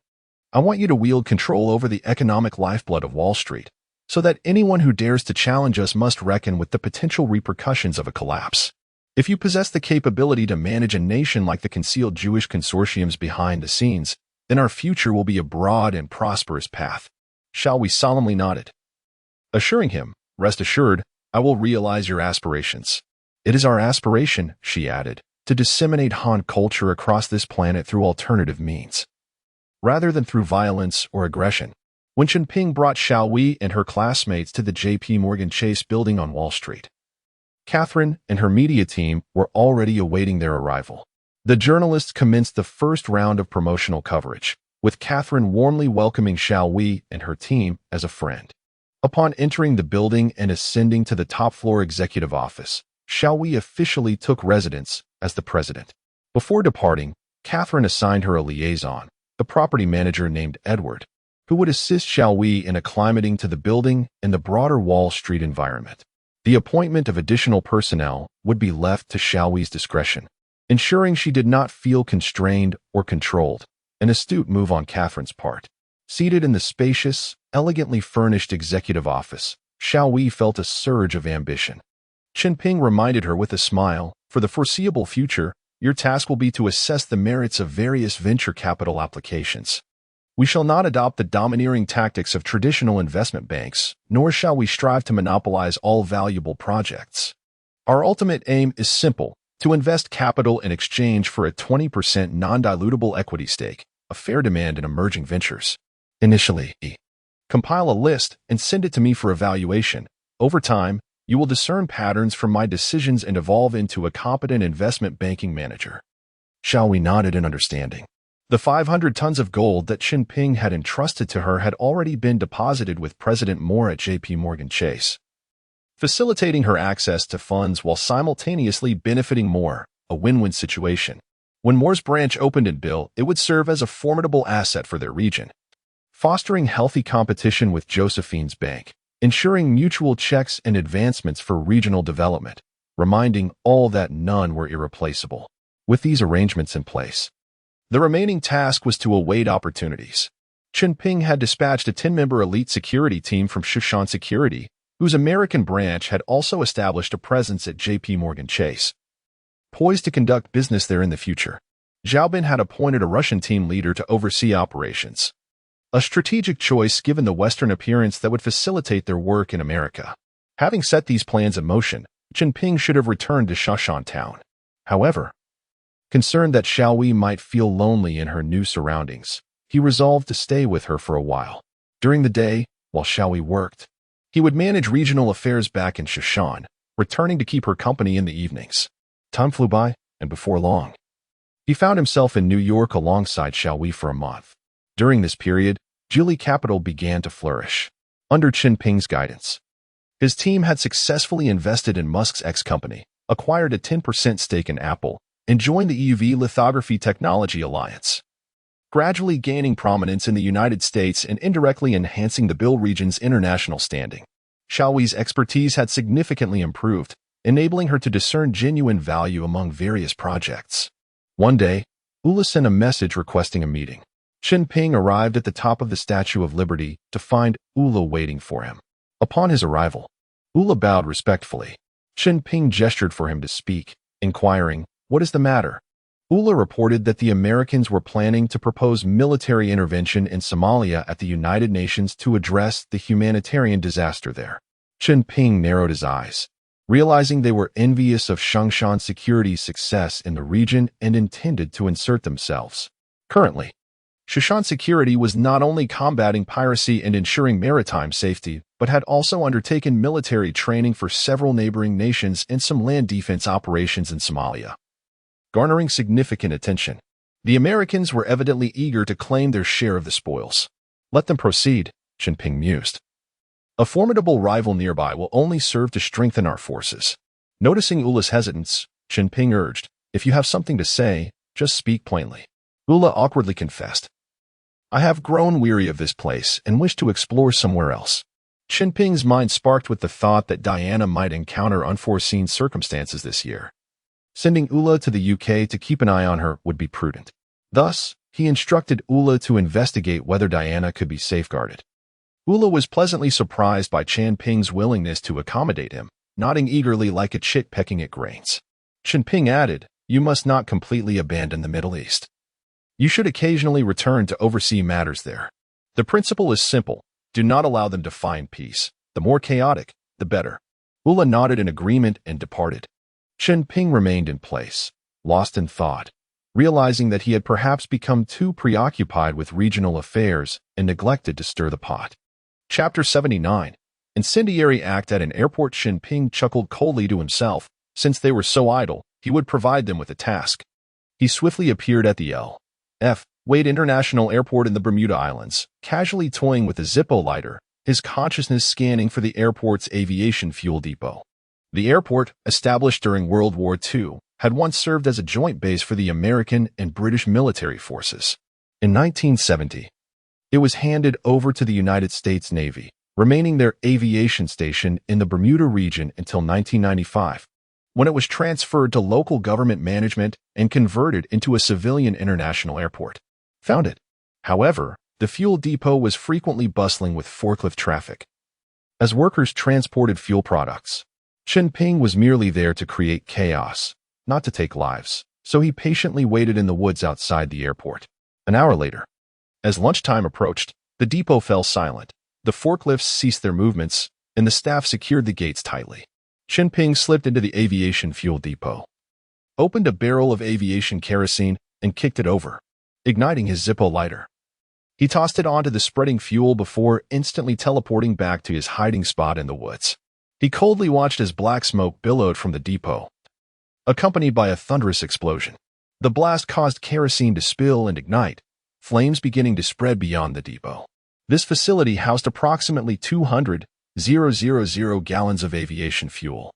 I want you to wield control over the economic lifeblood of Wall Street, so that anyone who dares to challenge us must reckon with the potential repercussions of a collapse. If you possess the capability to manage a nation like the concealed Jewish consortiums behind the scenes, then our future will be a broad and prosperous path. Xiaohui solemnly nodded, assuring him, "Rest assured, I will realize your aspirations." "It is our aspiration," she added, "to disseminate Han culture across this planet through alternative means, rather than through violence or aggression." When Chunping brought Xiaohui and her classmates to the J.P. Morgan Chase building on Wall Street, Catherine and her media team were already awaiting their arrival. The journalists commenced the first round of promotional coverage, with Catherine warmly welcoming Xiaohui and her team as a friend. Upon entering the building and ascending to the top-floor executive office, Xiaohui officially took residence as the president. Before departing, Catherine assigned her a liaison, the property manager named Edward, who would assist Xiaohui in acclimating to the building and the broader Wall Street environment. The appointment of additional personnel would be left to Xiaohui's discretion, ensuring she did not feel constrained or controlled, an astute move on Catherine's part. Seated in the spacious, elegantly furnished executive office, Xiaohui felt a surge of ambition. Chunping reminded her with a smile, "For the foreseeable future, your task will be to assess the merits of various venture capital applications. We shall not adopt the domineering tactics of traditional investment banks, nor shall we strive to monopolize all valuable projects. Our ultimate aim is simple: to invest capital in exchange for a 20% non-dilutable equity stake, a fair demand in emerging ventures. Initially, compile a list and send it to me for evaluation. Over time, you will discern patterns from my decisions and evolve into a competent investment banking manager." Xiaohui nodded in understanding. The 500 tons of gold that Chunping had entrusted to her had already been deposited with President Moore at J.P. Morgan Chase, facilitating her access to funds while simultaneously benefiting Moore, a win-win situation. When Moore's branch opened in Bill, it would serve as a formidable asset for their region, fostering healthy competition with Josephine's bank, ensuring mutual checks and advancements for regional development, reminding all that none were irreplaceable. With these arrangements in place, the remaining task was to await opportunities. Chen Ping had dispatched a 10-member elite security team from Shushan Security, whose American branch had also established a presence at J.P. Morgan Chase. Poised to conduct business there in the future, Xiaobin had appointed a Russian team leader to oversee operations. A strategic choice given the Western appearance that would facilitate their work in America. Having set these plans in motion, Chen Ping should have returned to Shushan Town. However, concerned that Xiaowei might feel lonely in her new surroundings, he resolved to stay with her for a while. During the day, while Xiaowei worked, he would manage regional affairs back in Shushan, returning to keep her company in the evenings. Time flew by, and before long, he found himself in New York alongside Xiaowei for a month. During this period, Geely Capital began to flourish. Under Chen Ping's guidance, his team had successfully invested in Musk's ex-company, acquired a 10% stake in Apple, and joined the EUV Lithography Technology Alliance, gradually gaining prominence in the United States and indirectly enhancing the Bill region's international standing. Xiaowei's expertise had significantly improved, enabling her to discern genuine value among various projects. One day, Ula sent a message requesting a meeting. Chen Ping arrived at the top of the Statue of Liberty to find Ula waiting for him. Upon his arrival, Ula bowed respectfully. Chen Ping gestured for him to speak, inquiring, "What is the matter?" Ula reported that the Americans were planning to propose military intervention in Somalia at the United Nations to address the humanitarian disaster there. Chen Ping narrowed his eyes, realizing they were envious of Shushan Security's success in the region and intended to insert themselves. Currently, Shushan Security was not only combating piracy and ensuring maritime safety, but had also undertaken military training for several neighboring nations and some land defense operations in Somalia, garnering significant attention. The Americans were evidently eager to claim their share of the spoils. Let them proceed, Chen Ping mused. A formidable rival nearby will only serve to strengthen our forces. Noticing Ula's hesitance, Chen Ping urged, "If you have something to say, just speak plainly." Ula awkwardly confessed, "I have grown weary of this place and wish to explore somewhere else." Chen Ping's mind sparked with the thought that Diana might encounter unforeseen circumstances this year. Sending Ula to the UK to keep an eye on her would be prudent. Thus, he instructed Ula to investigate whether Diana could be safeguarded. Ula was pleasantly surprised by Chen Ping's willingness to accommodate him, nodding eagerly like a chick pecking at grains. Chen Ping added, "You must not completely abandon the Middle East. You should occasionally return to oversee matters there. The principle is simple. Do not allow them to find peace. The more chaotic, the better." Ula nodded in agreement and departed. Chen Ping remained in place, lost in thought, realizing that he had perhaps become too preoccupied with regional affairs and neglected to stir the pot. Chapter 79. Incendiary Act at an Airport. Chen Ping chuckled coldly to himself. Since they were so idle, he would provide them with a task. He swiftly appeared at the L.F. Wade International Airport in the Bermuda Islands, casually toying with a Zippo lighter, his consciousness scanning for the airport's aviation fuel depot. The airport, established during World War II, had once served as a joint base for the American and British military forces. In 1970, it was handed over to the United States Navy, remaining their aviation station in the Bermuda region until 1995, when it was transferred to local government management and converted into a civilian international airport. Founded. However, the fuel depot was frequently bustling with forklift traffic. As workers transported fuel products, Chen Ping was merely there to create chaos, not to take lives, so he patiently waited in the woods outside the airport. An hour later, as lunchtime approached, the depot fell silent. The forklifts ceased their movements, and the staff secured the gates tightly. Chen Ping slipped into the aviation fuel depot, opened a barrel of aviation kerosene, and kicked it over, igniting his Zippo lighter. He tossed it onto the spreading fuel before instantly teleporting back to his hiding spot in the woods. He coldly watched as black smoke billowed from the depot, accompanied by a thunderous explosion. The blast caused kerosene to spill and ignite, flames beginning to spread beyond the depot. This facility housed approximately 200,000 gallons of aviation fuel.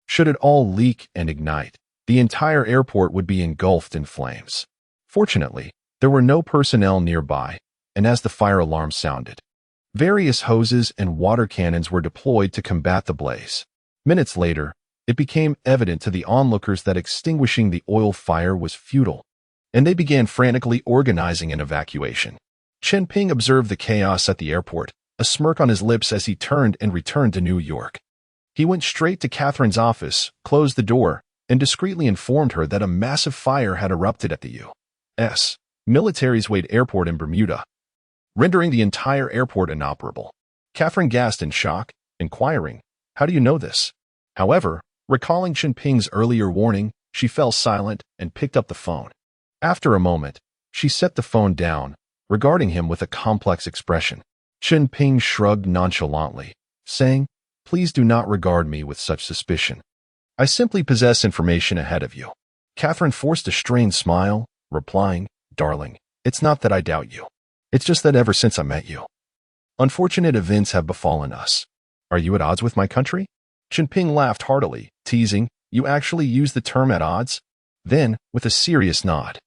Should it all leak and ignite, the entire airport would be engulfed in flames. Fortunately, there were no personnel nearby, and as the fire alarm sounded, various hoses and water cannons were deployed to combat the blaze. Minutes later, it became evident to the onlookers that extinguishing the oil fire was futile, and they began frantically organizing an evacuation. Chen Ping observed the chaos at the airport, a smirk on his lips as he turned and returned to New York. He went straight to Catherine's office, closed the door, and discreetly informed her that a massive fire had erupted at the U.S. military's Wade Airport in Bermuda, rendering the entire airport inoperable. Catherine gasped in shock, inquiring, "How do you know this?" However, recalling Chen Ping's earlier warning, she fell silent and picked up the phone. After a moment, she set the phone down, regarding him with a complex expression. Chen Ping shrugged nonchalantly, saying, "Please do not regard me with such suspicion. I simply possess information ahead of you." Catherine forced a strained smile, replying, "Darling, it's not that I doubt you. It's just that ever since I met you, unfortunate events have befallen us. Are you at odds with my country?" Chen Ping laughed heartily, teasing, "You actually use the term at odds?" Then, with a serious nod,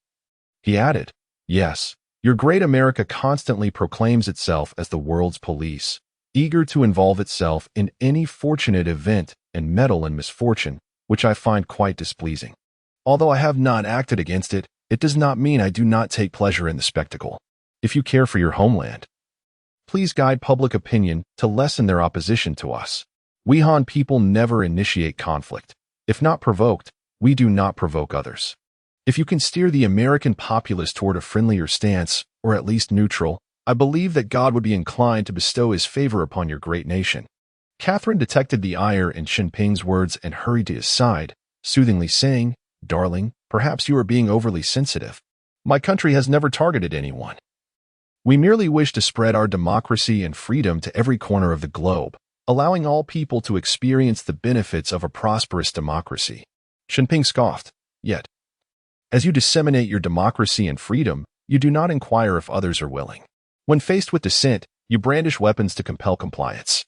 he added, "Yes, your great America constantly proclaims itself as the world's police, eager to involve itself in any fortunate event and meddle in misfortune, which I find quite displeasing. Although I have not acted against it, it does not mean I do not take pleasure in the spectacle. If you care for your homeland, please guide public opinion to lessen their opposition to us. We Han people never initiate conflict. If not provoked, we do not provoke others. If you can steer the American populace toward a friendlier stance, or at least neutral, I believe that God would be inclined to bestow his favor upon your great nation." Catherine detected the ire in Chen Ping's words and hurried to his side, soothingly saying, "Darling, perhaps you are being overly sensitive. My country has never targeted anyone. We merely wish to spread our democracy and freedom to every corner of the globe, allowing all people to experience the benefits of a prosperous democracy." Chen Ping scoffed, "Yet, as you disseminate your democracy and freedom, you do not inquire if others are willing. When faced with dissent, you brandish weapons to compel compliance.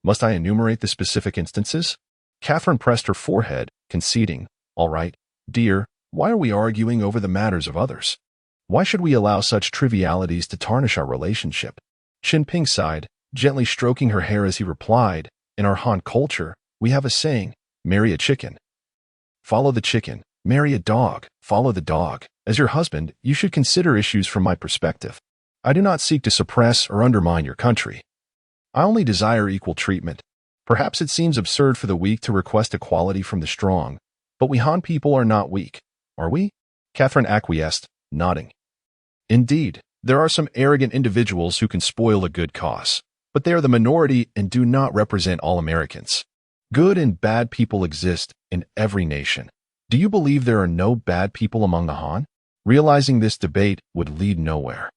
Must I enumerate the specific instances?" Catherine pressed her forehead, conceding, "All right, dear, why are we arguing over the matters of others? Why should we allow such trivialities to tarnish our relationship?" Chen Ping sighed, gently stroking her hair as he replied, "In our Han culture, we have a saying, marry a chicken. Follow the chicken. Marry a dog. Follow the dog. As your husband, you should consider issues from my perspective. I do not seek to suppress or undermine your country. I only desire equal treatment. Perhaps it seems absurd for the weak to request equality from the strong, but we Han people are not weak, are we?" Catherine acquiesced, nodding. "Indeed, there are some arrogant individuals who can spoil a good cause, but they are the minority and do not represent all Americans. Good and bad people exist in every nation. Do you believe there are no bad people among the Han?" Realizing this debate would lead nowhere,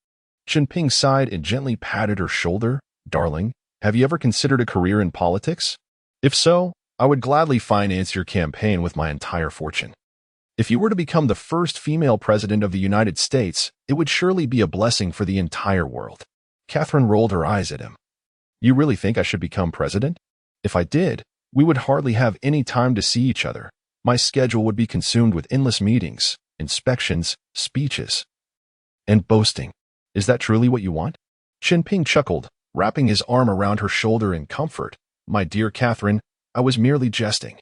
Chen Ping sighed and gently patted her shoulder. "Darling, have you ever considered a career in politics? If so, I would gladly finance your campaign with my entire fortune. If you were to become the first female president of the United States, it would surely be a blessing for the entire world." Catherine rolled her eyes at him. "You really think I should become president? If I did, we would hardly have any time to see each other. My schedule would be consumed with endless meetings, inspections, speeches, and boasting. Is that truly what you want?" Chen Ping chuckled, wrapping his arm around her shoulder in comfort. "My dear Catherine, I was merely jesting.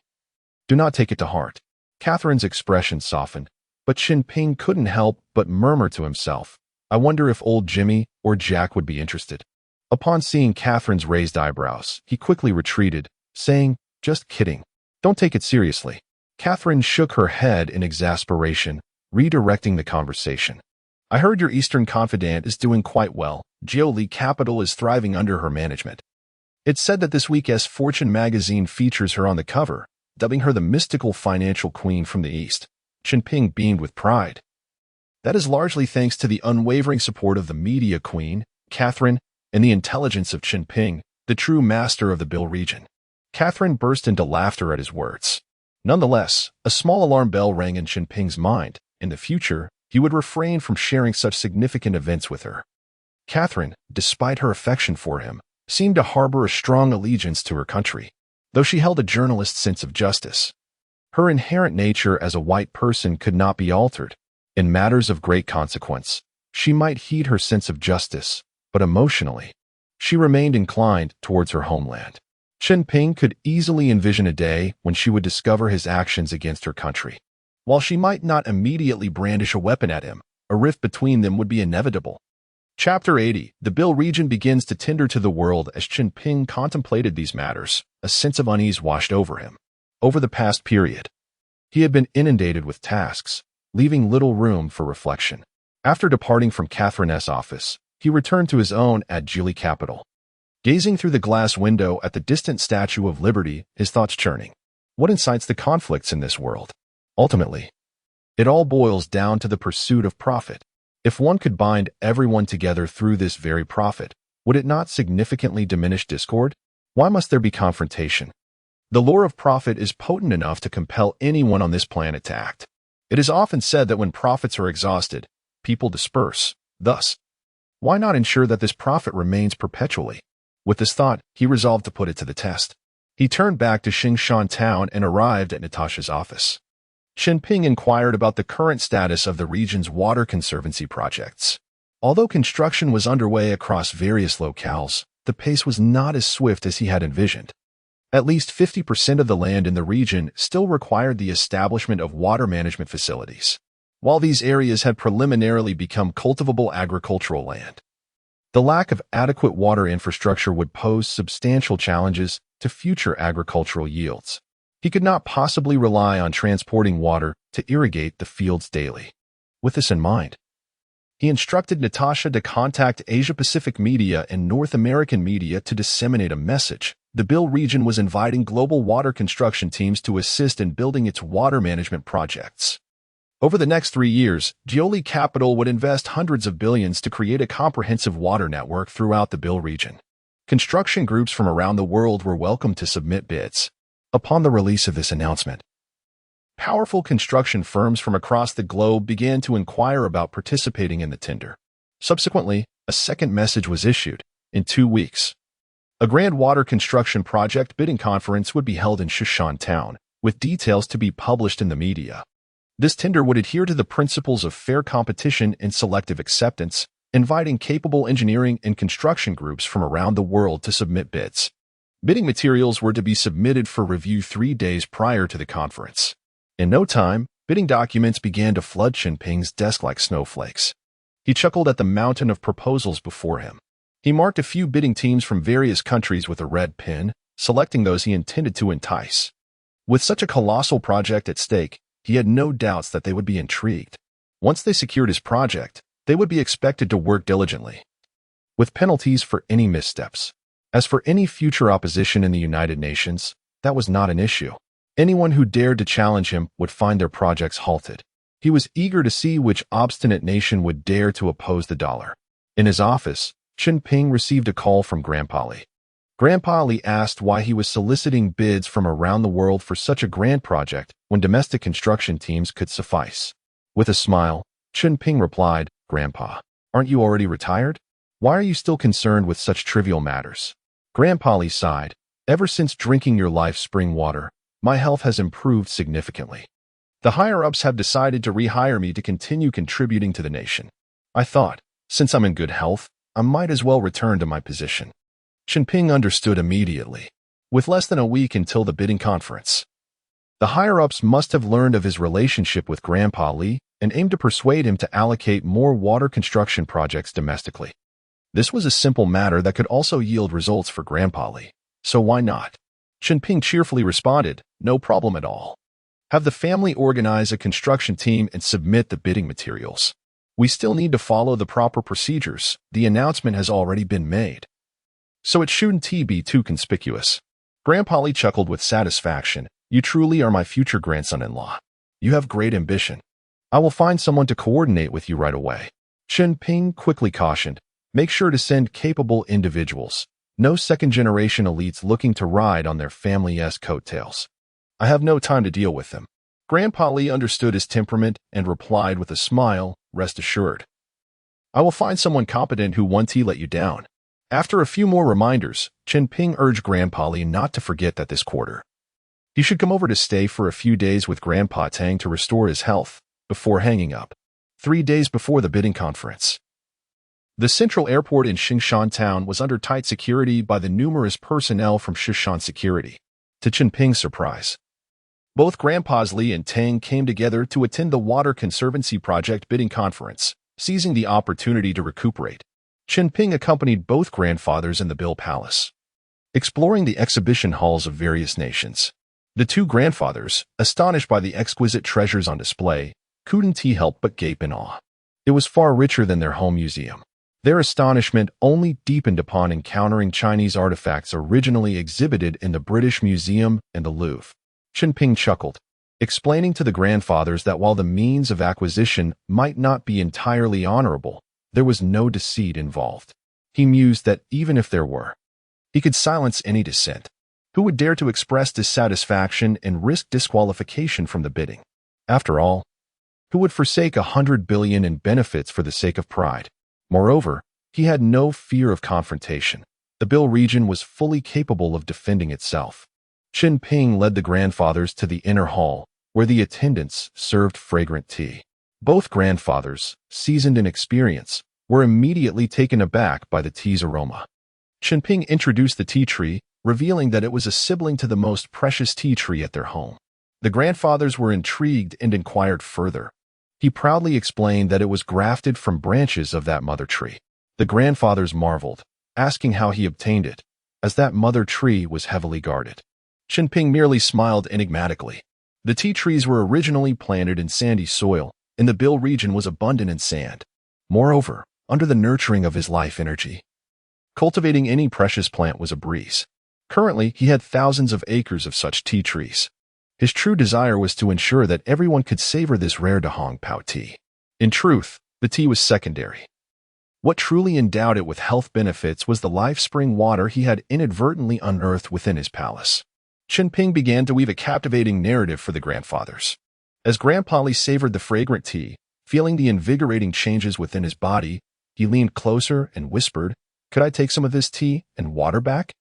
Do not take it to heart." Catherine's expression softened, but Chen Ping couldn't help but murmur to himself, "I wonder if old Jimmy or Jack would be interested." Upon seeing Catherine's raised eyebrows, he quickly retreated, saying, "Just kidding. Don't take it seriously." Catherine shook her head in exasperation, redirecting the conversation. "I heard your Eastern confidant is doing quite well. Jiuli Capital is thriving under her management. It's said that this week's Fortune magazine features her on the cover, dubbing her the mystical financial queen from the East." Chen Ping beamed with pride. "That is largely thanks to the unwavering support of the media queen, Catherine, and the intelligence of Chen Ping, the true master of the Bill region." Catherine burst into laughter at his words. Nonetheless, a small alarm bell rang in Chen Ping's mind. In the future, he would refrain from sharing such significant events with her. Catherine, despite her affection for him, seemed to harbor a strong allegiance to her country, though she held a journalist's sense of justice. Her inherent nature as a white person could not be altered. In matters of great consequence, she might heed her sense of justice, but emotionally, she remained inclined towards her homeland. Chen Ping could easily envision a day when she would discover his actions against her country. While she might not immediately brandish a weapon at him, a rift between them would be inevitable. Chapter 80. The Bill region begins to tinder to the world. As Chen Ping contemplated these matters, a sense of unease washed over him. Over the past period, he had been inundated with tasks, leaving little room for reflection. After departing from Catherine's office, he returned to his own at Gili capital. Gazing through the glass window at the distant Statue of Liberty, his thoughts churning. What incites the conflicts in this world? Ultimately, it all boils down to the pursuit of profit. If one could bind everyone together through this very profit, would it not significantly diminish discord? Why must there be confrontation? The lure of profit is potent enough to compel anyone on this planet to act. It is often said that when profits are exhausted, people disperse. Thus, why not ensure that this profit remains perpetually? With this thought, he resolved to put it to the test. He turned back to Xingshan town and arrived at Natasha's office. Chen Ping inquired about the current status of the region's water conservancy projects. Although construction was underway across various locales, the pace was not as swift as he had envisioned. At least 50% of the land in the region still required the establishment of water management facilities, while these areas had preliminarily become cultivable agricultural land. The lack of adequate water infrastructure would pose substantial challenges to future agricultural yields. He could not possibly rely on transporting water to irrigate the fields daily. With this in mind, he instructed Natasha to contact Asia-Pacific media and North American media to disseminate a message. The Bill region was inviting global water construction teams to assist in building its water management projects. Over the next 3 years, Gili Capital would invest hundreds of billions to create a comprehensive water network throughout the Bill region. Construction groups from around the world were welcome to submit bids. Upon the release of this announcement, powerful construction firms from across the globe began to inquire about participating in the tender. Subsequently, a second message was issued. In 2 weeks, a grand water construction project bidding conference would be held in Xingshan town, with details to be published in the media. This tender would adhere to the principles of fair competition and selective acceptance, inviting capable engineering and construction groups from around the world to submit bids. Bidding materials were to be submitted for review 3 days prior to the conference. In no time, bidding documents began to flood Chen Ping's desk like snowflakes. He chuckled at the mountain of proposals before him. He marked a few bidding teams from various countries with a red pin, selecting those he intended to entice. With such a colossal project at stake, he had no doubts that they would be intrigued. Once they secured his project, they would be expected to work diligently, with penalties for any missteps. As for any future opposition in the United Nations, that was not an issue. Anyone who dared to challenge him would find their projects halted. He was eager to see which obstinate nation would dare to oppose the dollar. In his office, Chen Ping received a call from Grandpa Li. Grandpa Li asked why he was soliciting bids from around the world for such a grand project when domestic construction teams could suffice. With a smile, Chen Ping replied, "Grandpa, aren't you already retired? Why are you still concerned with such trivial matters?" Grandpa Li sighed, "Ever since drinking your life's spring water, my health has improved significantly. The higher-ups have decided to rehire me to continue contributing to the nation. I thought, since I'm in good health, I might as well return to my position." Chen Ping understood immediately. With less than a week until the bidding conference, the higher-ups must have learned of his relationship with Grandpa Li and aimed to persuade him to allocate more water construction projects domestically. This was a simple matter that could also yield results for Grandpa Li, so why not? Chen Ping cheerfully responded, "No problem at all. Have the family organize a construction team and submit the bidding materials. We still need to follow the proper procedures. The announcement has already been made, so it shouldn't be too conspicuous." Grandpa Li chuckled with satisfaction. "You truly are my future grandson-in-law. You have great ambition. I will find someone to coordinate with you right away." Chen Ping quickly cautioned, "Make sure to send capable individuals. No second-generation elites looking to ride on their family's coattails. I have no time to deal with them." Grandpa Li understood his temperament and replied with a smile, "Rest assured, I will find someone competent who won't let you down." After a few more reminders, Chen Ping urged Grandpa Li not to forget that this quarter, he should come over to stay for a few days with Grandpa Tang to restore his health, before hanging up. 3 days before the bidding conference, the central airport in Xingshan town was under tight security by the numerous personnel from Xingshan Security. To Chen Ping's surprise, both Grandpas Li and Tang came together to attend the Water Conservancy Project bidding conference, seizing the opportunity to recuperate. Chunping accompanied both grandfathers in the Bill Palace, exploring the exhibition halls of various nations. The two grandfathers, astonished by the exquisite treasures on display, couldn't help but gape in awe. It was far richer than their home museum. Their astonishment only deepened upon encountering Chinese artifacts originally exhibited in the British Museum and the Louvre. Chunping chuckled, explaining to the grandfathers that while the means of acquisition might not be entirely honorable, there was no deceit involved. He mused that even if there were, he could silence any dissent. Who would dare to express dissatisfaction and risk disqualification from the bidding? After all, who would forsake 100 billion in benefits for the sake of pride? Moreover, he had no fear of confrontation. The Bill region was fully capable of defending itself. Chen Ping led the grandfathers to the inner hall, where the attendants served fragrant tea. Both grandfathers, seasoned in experience, were immediately taken aback by the tea's aroma. Chunping introduced the tea tree, revealing that it was a sibling to the most precious tea tree at their home. The grandfathers were intrigued and inquired further. He proudly explained that it was grafted from branches of that mother tree. The grandfathers marveled, asking how he obtained it, as that mother tree was heavily guarded. Chunping merely smiled enigmatically. The tea trees were originally planted in sandy soil, and the Bill region was abundant in sand. Moreover, under the nurturing of his life energy, cultivating any precious plant was a breeze. Currently, he had thousands of acres of such tea trees. His true desire was to ensure that everyone could savor this rare Dahong Pao tea. In truth, the tea was secondary. What truly endowed it with health benefits was the life spring water he had inadvertently unearthed within his palace. Chunping began to weave a captivating narrative for the grandfathers. As Grandpa Li savored the fragrant tea, feeling the invigorating changes within his body, he leaned closer and whispered, "Could I take some of this tea and water back?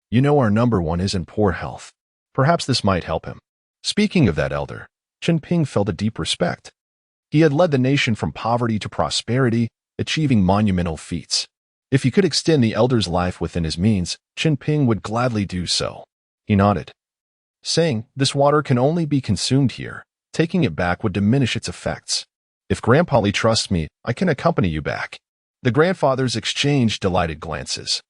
You know our number one is in poor health. Perhaps this might help him." Speaking of that elder, Chunping felt a deep respect. He had led the nation from poverty to prosperity, achieving monumental feats. If he could extend the elder's life within his means, Chunping would gladly do so. He nodded, saying, "This water can only be consumed here. Taking it back would diminish its effects. If Grandpa Li trusts me, I can accompany you back." The grandfathers exchanged delighted glances,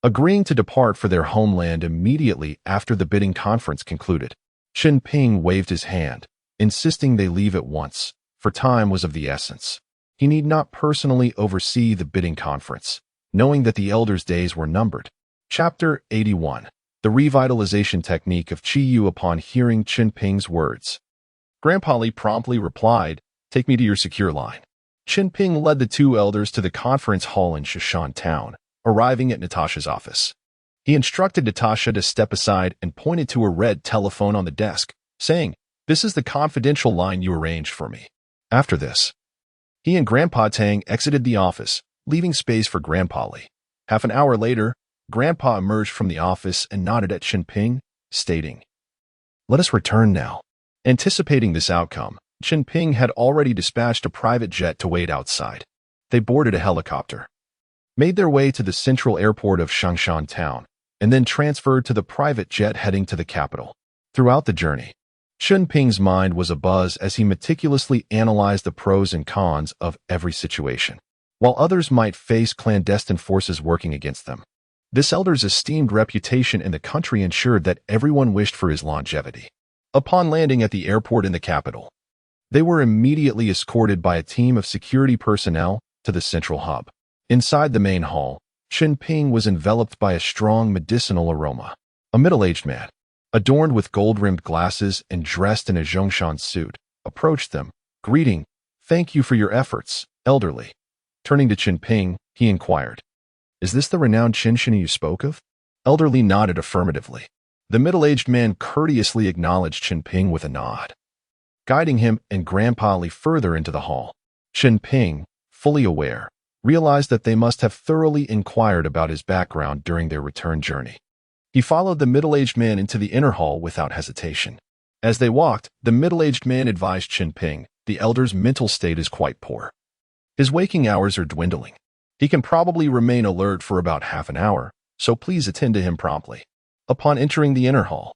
agreeing to depart for their homeland immediately after the bidding conference concluded. Chunping waved his hand, insisting they leave at once, for time was of the essence. He need not personally oversee the bidding conference, knowing that the elders' days were numbered. Chapter 81. The Revitalization Technique of Qi Yu. Upon hearing Chunping's words, Grandpa Li promptly replied, "Take me to your secure line." Chunping led the two elders to the conference hall in Shishan Town, arriving at Natasha's office. He instructed Natasha to step aside and pointed to a red telephone on the desk, saying, "This is the confidential line you arranged for me." After this, he and Grandpa Tang exited the office, leaving space for Grandpa Li. Half an hour later, Grandpa emerged from the office and nodded at Chunping, stating, "Let us return now." Anticipating this outcome, Chunping had already dispatched a private jet to wait outside. They boarded a helicopter, made their way to the central airport of Changshan Town, and then transferred to the private jet heading to the capital. Throughout the journey, Chunping's mind was abuzz as he meticulously analyzed the pros and cons of every situation. While others might face clandestine forces working against them, this elder's esteemed reputation in the country ensured that everyone wished for his longevity. Upon landing at the airport in the capital, they were immediately escorted by a team of security personnel to the central hub. Inside the main hall, Chunping was enveloped by a strong medicinal aroma. A middle-aged man, adorned with gold-rimmed glasses and dressed in a Zhongshan suit, approached them, greeting, "Thank you for your efforts, elderly." Turning to Chunping, he inquired, "Is this the renowned Chen you spoke of?" Elderly nodded affirmatively. The middle-aged man courteously acknowledged Chunping with a nod, guiding him and Grandpa Li further into the hall. Chunping, fully aware, realized that they must have thoroughly inquired about his background during their return journey. He followed the middle-aged man into the inner hall without hesitation. As they walked, the middle-aged man advised Chunping, "The elder's mental state is quite poor. His waking hours are dwindling. He can probably remain alert for about half an hour, so please attend to him promptly." Upon entering the inner hall,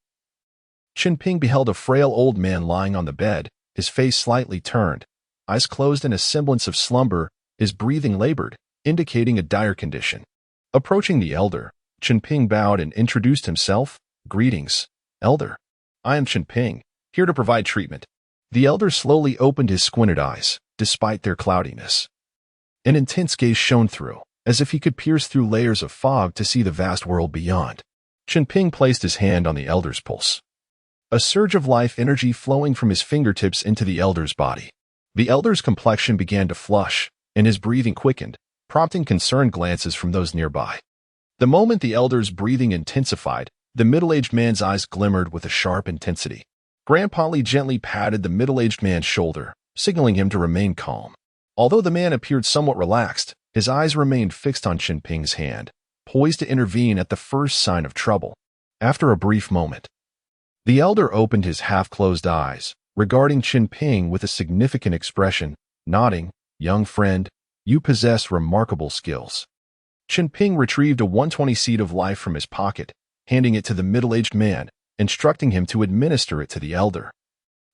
Chunping beheld a frail old man lying on the bed, his face slightly turned, eyes closed in a semblance of slumber, his breathing labored, indicating a dire condition. Approaching the elder, Chen Ping bowed and introduced himself. "Greetings, elder. I am Chen Ping, here to provide treatment." The elder slowly opened his squinted eyes, despite their cloudiness. An intense gaze shone through, as if he could pierce through layers of fog to see the vast world beyond. Chen Ping placed his hand on the elder's pulse. A surge of life energy flowing from his fingertips into the elder's body. The elder's complexion began to flush, and his breathing quickened, prompting concerned glances from those nearby. The moment the elder's breathing intensified, the middle-aged man's eyes glimmered with a sharp intensity. Grandpa Li gently patted the middle-aged man's shoulder, signaling him to remain calm. Although the man appeared somewhat relaxed, his eyes remained fixed on Chen Ping's hand, poised to intervene at the first sign of trouble. After a brief moment, the elder opened his half-closed eyes, regarding Chen Ping with a significant expression, nodding. "Young friend, you possess remarkable skills." Chen Ping retrieved a 120 seed of life from his pocket, handing it to the middle-aged man, instructing him to administer it to the elder,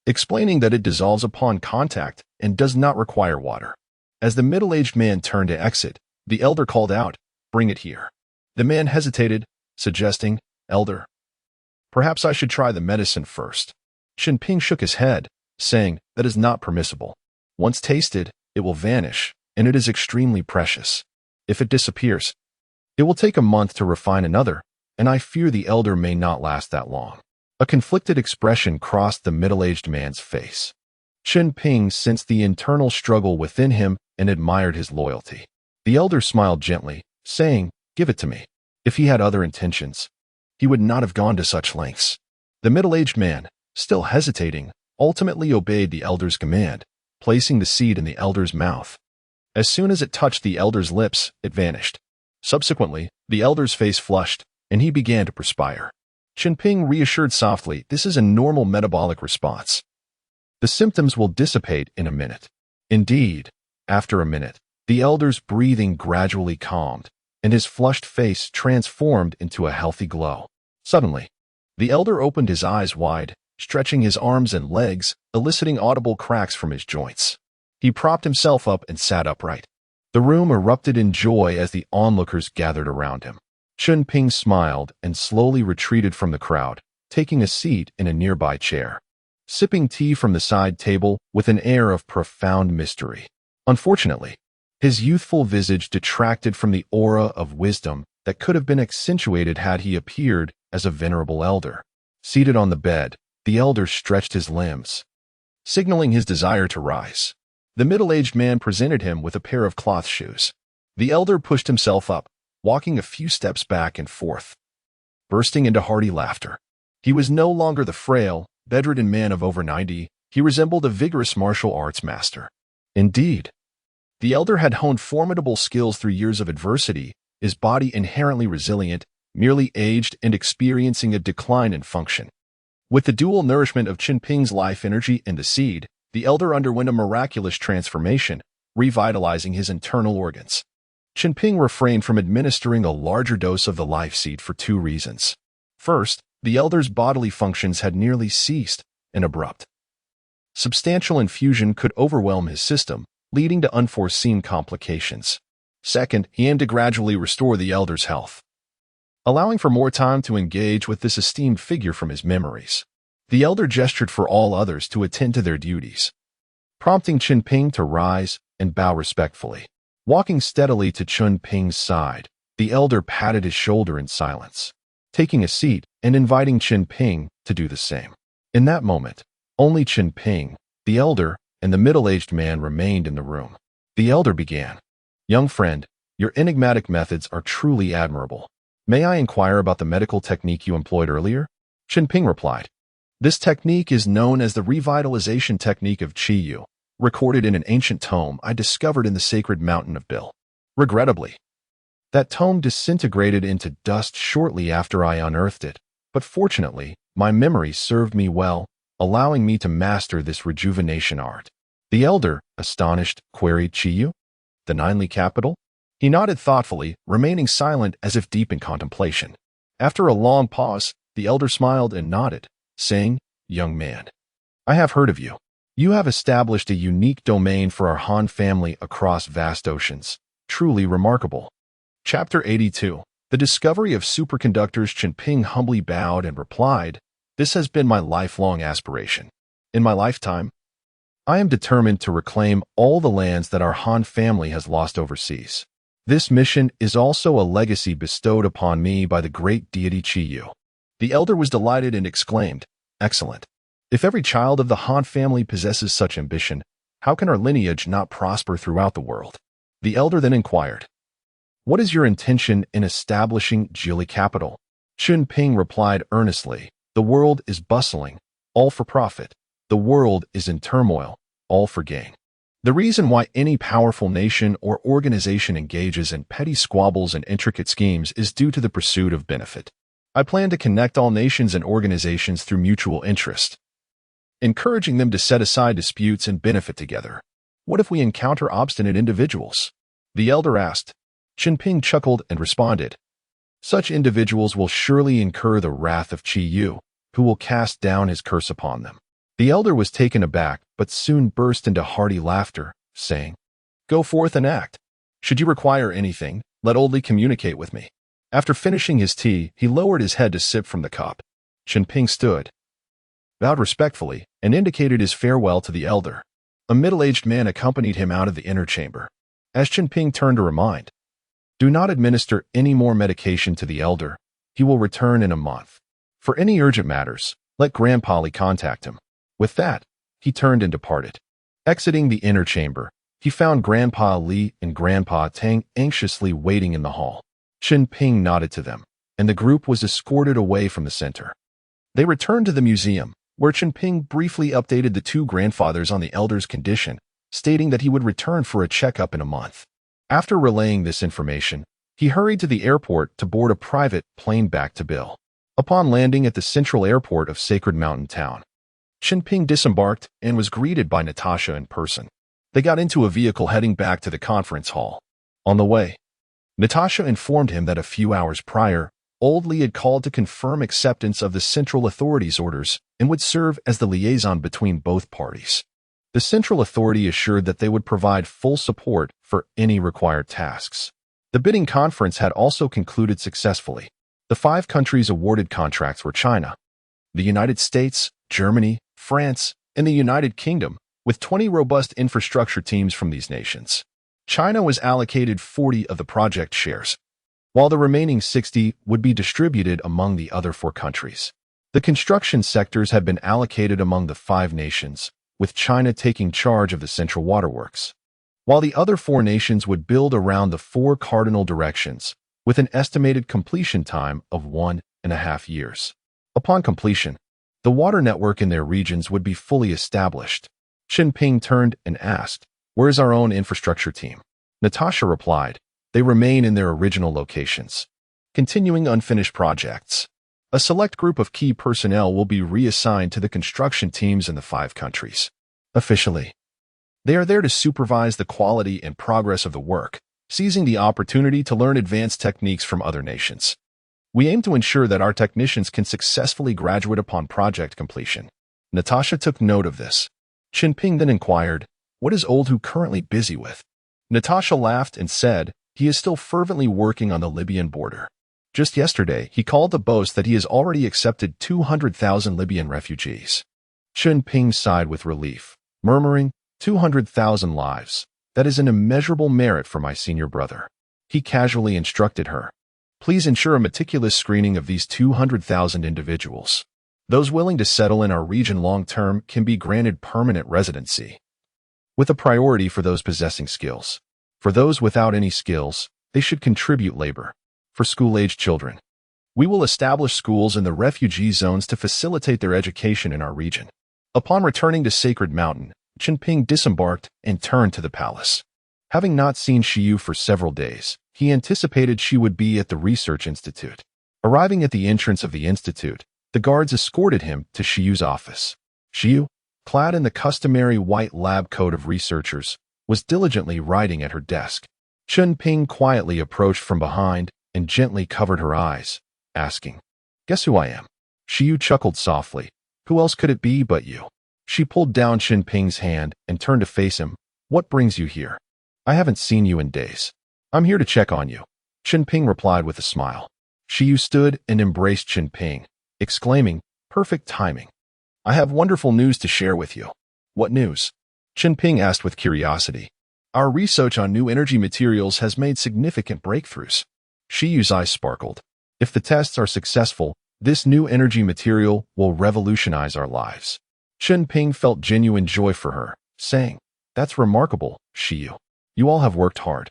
explaining that it dissolves upon contact and does not require water. As the middle-aged man turned to exit, the elder called out, "Bring it here." The man hesitated, suggesting, "Elder, perhaps I should try the medicine first." Chen Ping shook his head, saying, "That is not permissible. Once tasted, it will vanish, and it is extremely precious. If it disappears, it will take a month to refine another, and I fear the elder may not last that long." A conflicted expression crossed the middle-aged man's face. Chen Ping sensed the internal struggle within him and admired his loyalty. The elder smiled gently, saying, "Give it to me." If he had other intentions, he would not have gone to such lengths. The middle-aged man, still hesitating, ultimately obeyed the elder's command, placing the seed in the elder's mouth. As soon as it touched the elder's lips, it vanished. Subsequently, the elder's face flushed, and he began to perspire. Chen Ping reassured softly, "This is a normal metabolic response. The symptoms will dissipate in a minute." Indeed, after a minute, the elder's breathing gradually calmed, and his flushed face transformed into a healthy glow. Suddenly, the elder opened his eyes wide, stretching his arms and legs, eliciting audible cracks from his joints. He propped himself up and sat upright. The room erupted in joy as the onlookers gathered around him. Chen Ping smiled and slowly retreated from the crowd, taking a seat in a nearby chair, sipping tea from the side table with an air of profound mystery. Unfortunately, his youthful visage detracted from the aura of wisdom that could have been accentuated had he appeared as a venerable elder. Seated on the bed, the elder stretched his limbs, signaling his desire to rise. The middle-aged man presented him with a pair of cloth shoes. The elder pushed himself up, walking a few steps back and forth, bursting into hearty laughter. He was no longer the frail, bedridden man of over 90. He resembled a vigorous martial arts master. Indeed, the elder had honed formidable skills through years of adversity, his body inherently resilient, merely aged and experiencing a decline in function. With the dual nourishment of Chen Ping's life energy and the seed, the elder underwent a miraculous transformation, revitalizing his internal organs. Chen Ping refrained from administering a larger dose of the life seed for two reasons. First, the elder's bodily functions had nearly ceased, and abrupt, substantial infusion could overwhelm his system, leading to unforeseen complications. Second, he aimed to gradually restore the elder's health, allowing for more time to engage with this esteemed figure from his memories. The elder gestured for all others to attend to their duties, prompting Chen Ping to rise and bow respectfully. Walking steadily to Chen Ping's side, the elder patted his shoulder in silence, taking a seat and inviting Chen Ping to do the same. In that moment, only Chen Ping, the elder, and the middle-aged man remained in the room. The elder began, "Young friend, your enigmatic methods are truly admirable. May I inquire about the medical technique you employed earlier?" Chen Ping replied, "This technique is known as the revitalization technique of Qi, recorded in an ancient tome I discovered in the sacred mountain of Bil. Regrettably, that tome disintegrated into dust shortly after I unearthed it, but fortunately, my memory served me well, allowing me to master this rejuvenation art." The elder, astonished, queried, "Qi? The Ninely capital?" He nodded thoughtfully, remaining silent as if deep in contemplation. After a long pause, the elder smiled and nodded, saying, "Young man, I have heard of you. You have established a unique domain for our Han family across vast oceans. Truly remarkable. Chapter 82. The discovery of superconductors. Chen Ping humbly bowed and replied, "This has been my lifelong aspiration. In my lifetime, I am determined to reclaim all the lands that our Han family has lost overseas. This mission is also a legacy bestowed upon me by the great deity Qi Yu." The elder was delighted and exclaimed, "Excellent. If every child of the Han family possesses such ambition, how can our lineage not prosper throughout the world?" The elder then inquired, "What is your intention in establishing Jili capital?" Chunping replied earnestly, "The world is bustling, all for profit. The world is in turmoil, all for gain. The reason why any powerful nation or organization engages in petty squabbles and intricate schemes is due to the pursuit of benefit. I plan to connect all nations and organizations through mutual interest, encouraging them to set aside disputes and benefit together. What if we encounter obstinate individuals?" The elder asked. Chunping chuckled and responded, "Such individuals will surely incur the wrath of Qi Yu, who will cast down his curse upon them." The elder was taken aback, but soon burst into hearty laughter, saying, "Go forth and act. Should you require anything, let only communicate with me." After finishing his tea, he lowered his head to sip from the cup. Chunping stood, bowed respectfully, and indicated his farewell to the elder. A middle-aged man accompanied him out of the inner chamber. As Chunping turned to remind, "Do not administer any more medication to the elder. He will return in a month. For any urgent matters, let Grandpa Li contact him." With that, he turned and departed. Exiting the inner chamber, he found Grandpa Li and Grandpa Tang anxiously waiting in the hall. Chen Ping nodded to them, and the group was escorted away from the center. They returned to the museum, where Chen Ping briefly updated the two grandfathers on the elder's condition, stating that he would return for a checkup in a month. After relaying this information, he hurried to the airport to board a private plane back to Bill. Upon landing at the central airport of Sacred Mountain Town, Chunping disembarked and was greeted by Natasha in person. They got into a vehicle heading back to the conference hall. On the way, Natasha informed him that a few hours prior, Old Li had called to confirm acceptance of the central authorities' orders and would serve as the liaison between both parties. The central authority assured that they would provide full support for any required tasks. The bidding conference had also concluded successfully. The 5 countries awarded contracts were China, the United States, Germany, France, and the United Kingdom, with 20 robust infrastructure teams from these nations. China was allocated 40 of the project shares, while the remaining 60 would be distributed among the other 4 countries. The construction sectors had been allocated among the 5 nations, with China taking charge of the central waterworks, while the other 4 nations would build around the 4 cardinal directions, with an estimated completion time of 1.5 years. Upon completion, the water network in their regions would be fully established. Chunping turned and asked, "Where is our own infrastructure team?" Natasha replied, "They remain in their original locations, continuing unfinished projects. A select group of key personnel will be reassigned to the construction teams in the 5 countries. Officially, they are there to supervise the quality and progress of the work, seizing the opportunity to learn advanced techniques from other nations. We aim to ensure that our technicians can successfully graduate upon project completion." Natasha took note of this. Chunping then inquired, "What is Old Hu currently busy with?" Natasha laughed and said, "He is still fervently working on the Libyan border. Just yesterday, he called to boast that he has already accepted 200,000 Libyan refugees." Chunping sighed with relief, murmuring, 200,000 lives. That is an immeasurable merit for my senior brother." He casually instructed her, "Please ensure a meticulous screening of these 200,000 individuals. Those willing to settle in our region long-term can be granted permanent residency, with a priority for those possessing skills. For those without any skills, they should contribute labor. For school-aged children, we will establish schools in the refugee zones to facilitate their education in our region." Upon returning to Sacred Mountain, Chunping disembarked and turned to the palace. Having not seen Shiyu for several days, he anticipated she would be at the research institute. Arriving at the entrance of the institute, the guards escorted him to Shiyu's office. Shiyu, clad in the customary white lab coat of researchers, was diligently writing at her desk. Chunping quietly approached from behind and gently covered her eyes, asking, "Guess who I am?" Shiyu chuckled softly. "Who else could it be but you?" She pulled down Chunping's hand and turned to face him. "What brings you here? I haven't seen you in days." I'm here to check on you, Chen Ping replied with a smile. Shiyu stood and embraced Chen Ping, exclaiming, perfect timing. I have wonderful news to share with you. What news? Chen Ping asked with curiosity. Our research on new energy materials has made significant breakthroughs. Shiyu's eyes sparkled. If the tests are successful, this new energy material will revolutionize our lives. Chen Ping felt genuine joy for her, saying, That's remarkable, Shiyu. You all have worked hard.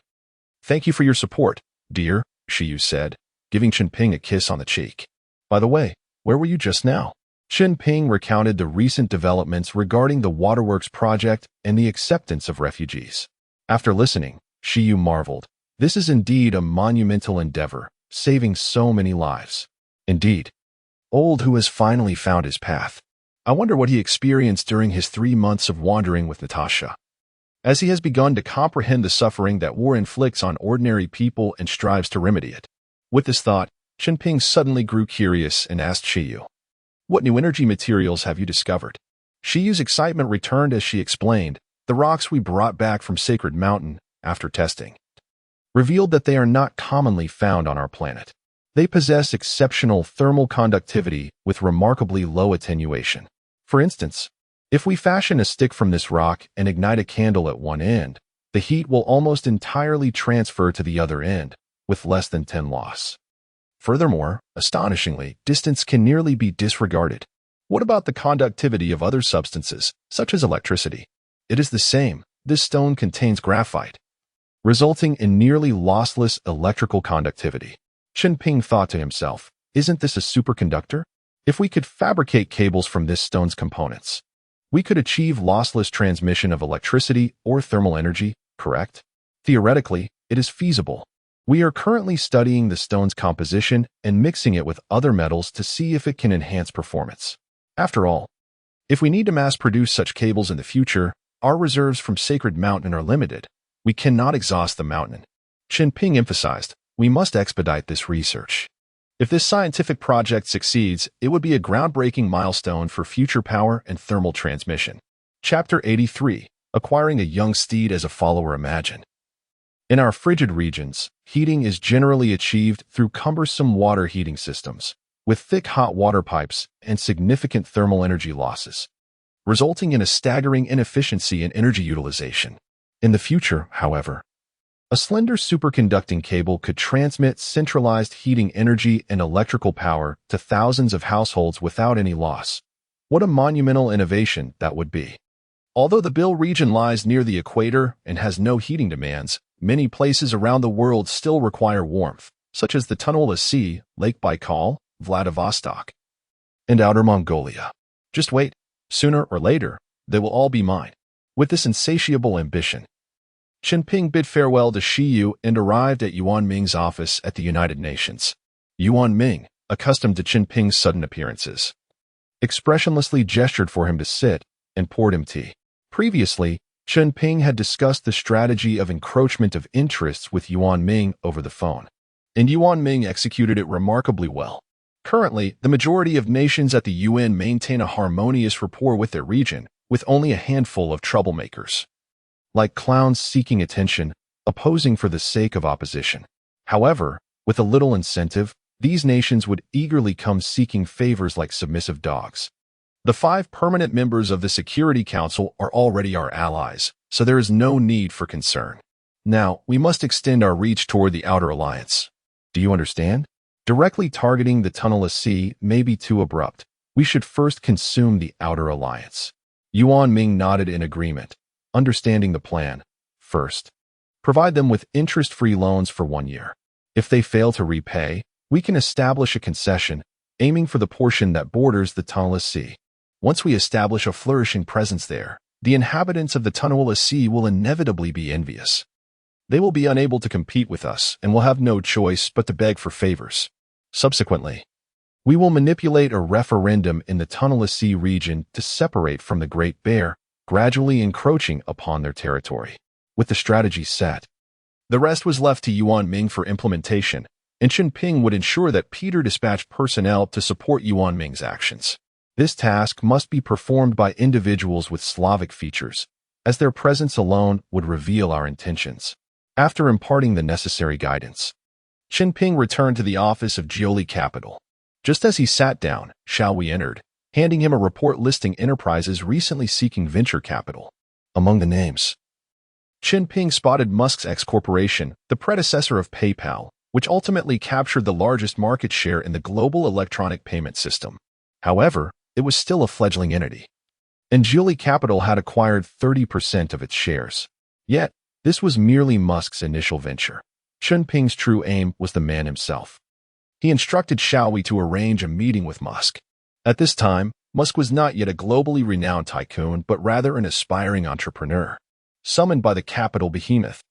Thank you for your support, dear, Shiyu said, giving Chen Ping a kiss on the cheek. By the way, where were you just now? Chen Ping recounted the recent developments regarding the waterworks project and the acceptance of refugees. After listening, Shiyu marveled. This is indeed a monumental endeavor, saving so many lives. Indeed. Old who has finally found his path. I wonder what he experienced during his 3 months of wandering with Natasha. As he has begun to comprehend the suffering that war inflicts on ordinary people and strives to remedy it. With this thought, Chen Ping suddenly grew curious and asked Shiyu, What new energy materials have you discovered? Shiyu's excitement returned as she explained, The rocks we brought back from Sacred Mountain, after testing, revealed that they are not commonly found on our planet. They possess exceptional thermal conductivity with remarkably low attenuation. For instance, if we fashion a stick from this rock and ignite a candle at one end, the heat will almost entirely transfer to the other end, with less than 10 loss. Furthermore, astonishingly, distance can nearly be disregarded. What about the conductivity of other substances, such as electricity? It is the same. This stone contains graphite, resulting in nearly lossless electrical conductivity. Chen Ping thought to himself, Isn't this a superconductor? If we could fabricate cables from this stone's components, we could achieve lossless transmission of electricity or thermal energy, correct? Theoretically, it is feasible. We are currently studying the stone's composition and mixing it with other metals to see if it can enhance performance. After all, if we need to mass-produce such cables in the future, our reserves from Sacred Mountain are limited. We cannot exhaust the mountain. Chen Ping emphasized, We must expedite this research. If this scientific project succeeds, it would be a groundbreaking milestone for future power and thermal transmission. Chapter 83. Acquiring a young steed as a follower. Imagine. In our frigid regions, heating is generally achieved through cumbersome water heating systems, with thick hot water pipes and significant thermal energy losses, resulting in a staggering inefficiency in energy utilization. In the future, however, a slender superconducting cable could transmit centralized heating energy and electrical power to thousands of households without any loss. What a monumental innovation that would be. Although the Bill region lies near the equator and has no heating demands, many places around the world still require warmth, such as the Tunnel Sea, Lake Baikal, Vladivostok, and Outer Mongolia. Just wait, sooner or later, they will all be mine. With this insatiable ambition, Chen Ping bid farewell to Shiyu and arrived at Yuan Ming's office at the United Nations. Yuan Ming, accustomed to Chen Ping's sudden appearances, expressionlessly gestured for him to sit and poured him tea. Previously, Chen Ping had discussed the strategy of encroachment of interests with Yuan Ming over the phone, and Yuan Ming executed it remarkably well. Currently, the majority of nations at the UN maintain a harmonious rapport with their region, with only a handful of troublemakers, like clowns seeking attention, opposing for the sake of opposition. However, with a little incentive, these nations would eagerly come seeking favors like submissive dogs. The 5 permanent members of the Security Council are already our allies, so there is no need for concern. Now, we must extend our reach toward the Outer Alliance. Do you understand? Directly targeting the Tunnel Sea may be too abrupt. We should first consume the Outer Alliance. Yuan Ming nodded in agreement, understanding the plan. First, provide them with interest-free loans for 1 year. If they fail to repay, we can establish a concession, aiming for the portion that borders the Tunnel Sea. Once we establish a flourishing presence there, the inhabitants of the Tunnel Sea will inevitably be envious. They will be unable to compete with us and will have no choice but to beg for favors. Subsequently, we will manipulate a referendum in the Tunnel Sea region to separate from the Great Bear, gradually encroaching upon their territory. With the strategy set, the rest was left to Yuan Ming for implementation, and Chen Ping would ensure that Peter dispatched personnel to support Yuan Ming's actions. This task must be performed by individuals with Slavic features, as their presence alone would reveal our intentions. After imparting the necessary guidance, Chen Ping returned to the office of Jiuli Capital. Just as he sat down, Xiaowei entered, handing him a report listing enterprises recently seeking venture capital. Among the names, Chen Ping spotted Musk's X Corporation, the predecessor of PayPal, which ultimately captured the largest market share in the global electronic payment system. However, it was still a fledgling entity, and Jiuli Capital had acquired 30% of its shares. Yet, this was merely Musk's initial venture. Chen Ping's true aim was the man himself. He instructed Xiaowei to arrange a meeting with Musk. At this time, Musk was not yet a globally renowned tycoon, but rather an aspiring entrepreneur, summoned by the capital behemoth.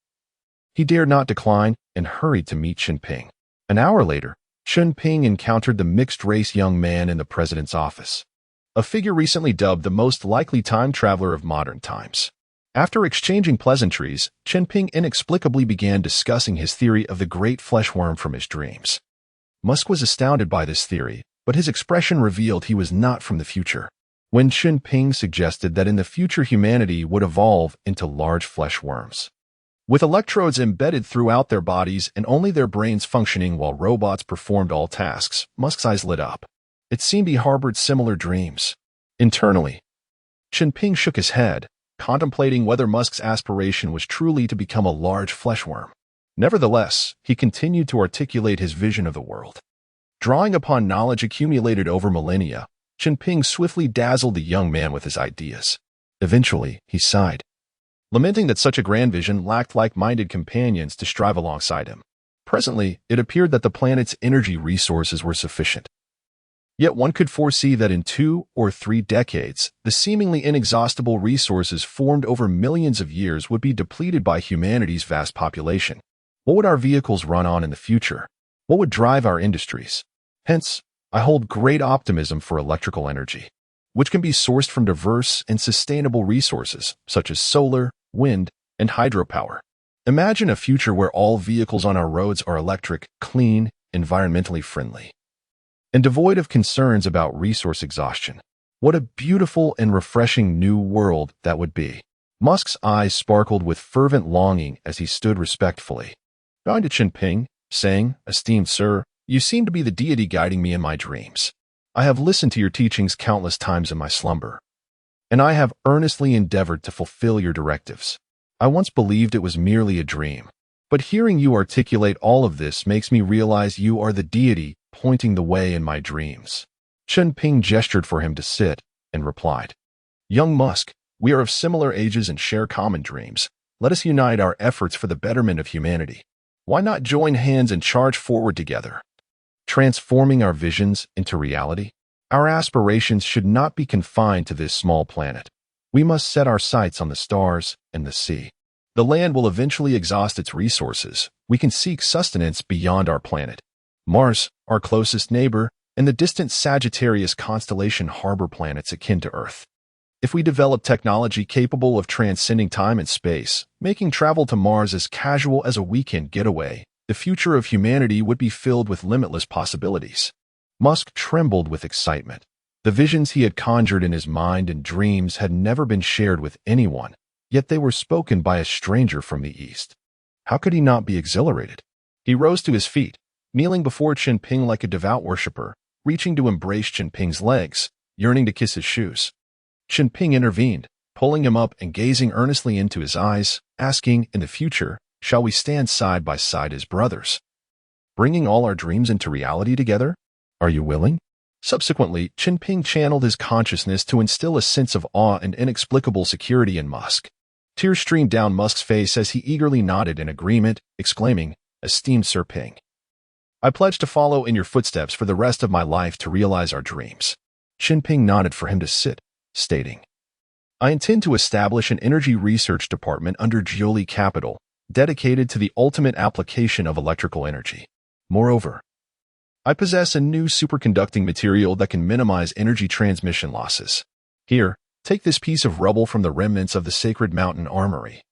He dared not decline and hurried to meet Chen Ping. An hour later, Chen Ping encountered the mixed-race young man in the president's office, a figure recently dubbed the most likely time traveler of modern times. After exchanging pleasantries, Chen Ping inexplicably began discussing his theory of the great fleshworm from his dreams. Musk was astounded by this theory, but his expression revealed he was not from the future. When Chen Ping suggested that in the future humanity would evolve into large flesh worms, with electrodes embedded throughout their bodies and only their brains functioning while robots performed all tasks, Musk's eyes lit up. It seemed he harbored similar dreams. Internally, Chen Ping shook his head, contemplating whether Musk's aspiration was truly to become a large fleshworm. Nevertheless, he continued to articulate his vision of the world. Drawing upon knowledge accumulated over millennia, Chen Ping swiftly dazzled the young man with his ideas. Eventually, he sighed, lamenting that such a grand vision lacked like-minded companions to strive alongside him. Presently, it appeared that the planet's energy resources were sufficient. Yet one could foresee that in 2 or 3 decades, the seemingly inexhaustible resources formed over millions of years would be depleted by humanity's vast population. What would our vehicles run on in the future? What would drive our industries? Hence, I hold great optimism for electrical energy, which can be sourced from diverse and sustainable resources such as solar, wind, and hydropower. Imagine a future where all vehicles on our roads are electric, clean, environmentally friendly, and devoid of concerns about resource exhaustion. What a beautiful and refreshing new world that would be. Musk's eyes sparkled with fervent longing as he stood respectfully, bowing to Chen Ping, saying, "Esteemed sir, you seem to be the deity guiding me in my dreams. I have listened to your teachings countless times in my slumber, and I have earnestly endeavored to fulfill your directives. I once believed it was merely a dream, but hearing you articulate all of this makes me realize you are the deity pointing the way in my dreams." Chen Ping gestured for him to sit and replied, "Young Musk, we are of similar ages and share common dreams. Let us unite our efforts for the betterment of humanity. Why not join hands and charge forward together, transforming our visions into reality? Our aspirations should not be confined to this small planet. We must set our sights on the stars and the sea. The land will eventually exhaust its resources. We can seek sustenance beyond our planet. Mars, our closest neighbor, and the distant Sagittarius constellation harbor planets akin to Earth. If we develop technology capable of transcending time and space, making travel to Mars as casual as a weekend getaway, the future of humanity would be filled with limitless possibilities." Musk trembled with excitement. The visions he had conjured in his mind and dreams had never been shared with anyone, yet they were spoken by a stranger from the East. How could he not be exhilarated? He rose to his feet, kneeling before Chen Ping like a devout worshiper, reaching to embrace Chen Ping's legs, yearning to kiss his shoes. Chen Ping intervened, pulling him up and gazing earnestly into his eyes, asking, "In the future, shall we stand side by side as brothers, bringing all our dreams into reality together? Are you willing?" Subsequently, Chen Ping channeled his consciousness to instill a sense of awe and inexplicable security in Musk. Tears streamed down Musk's face as he eagerly nodded in agreement, exclaiming, "Esteemed Sir Ping, I pledge to follow in your footsteps for the rest of my life to realize our dreams." Chen Ping nodded for him to sit, stating, "I intend to establish an energy research department under Jiuli Capital, dedicated to the ultimate application of electrical energy. Moreover, I possess a new superconducting material that can minimize energy transmission losses. Here, take this piece of rubble from the remnants of the Sacred Mountain Armory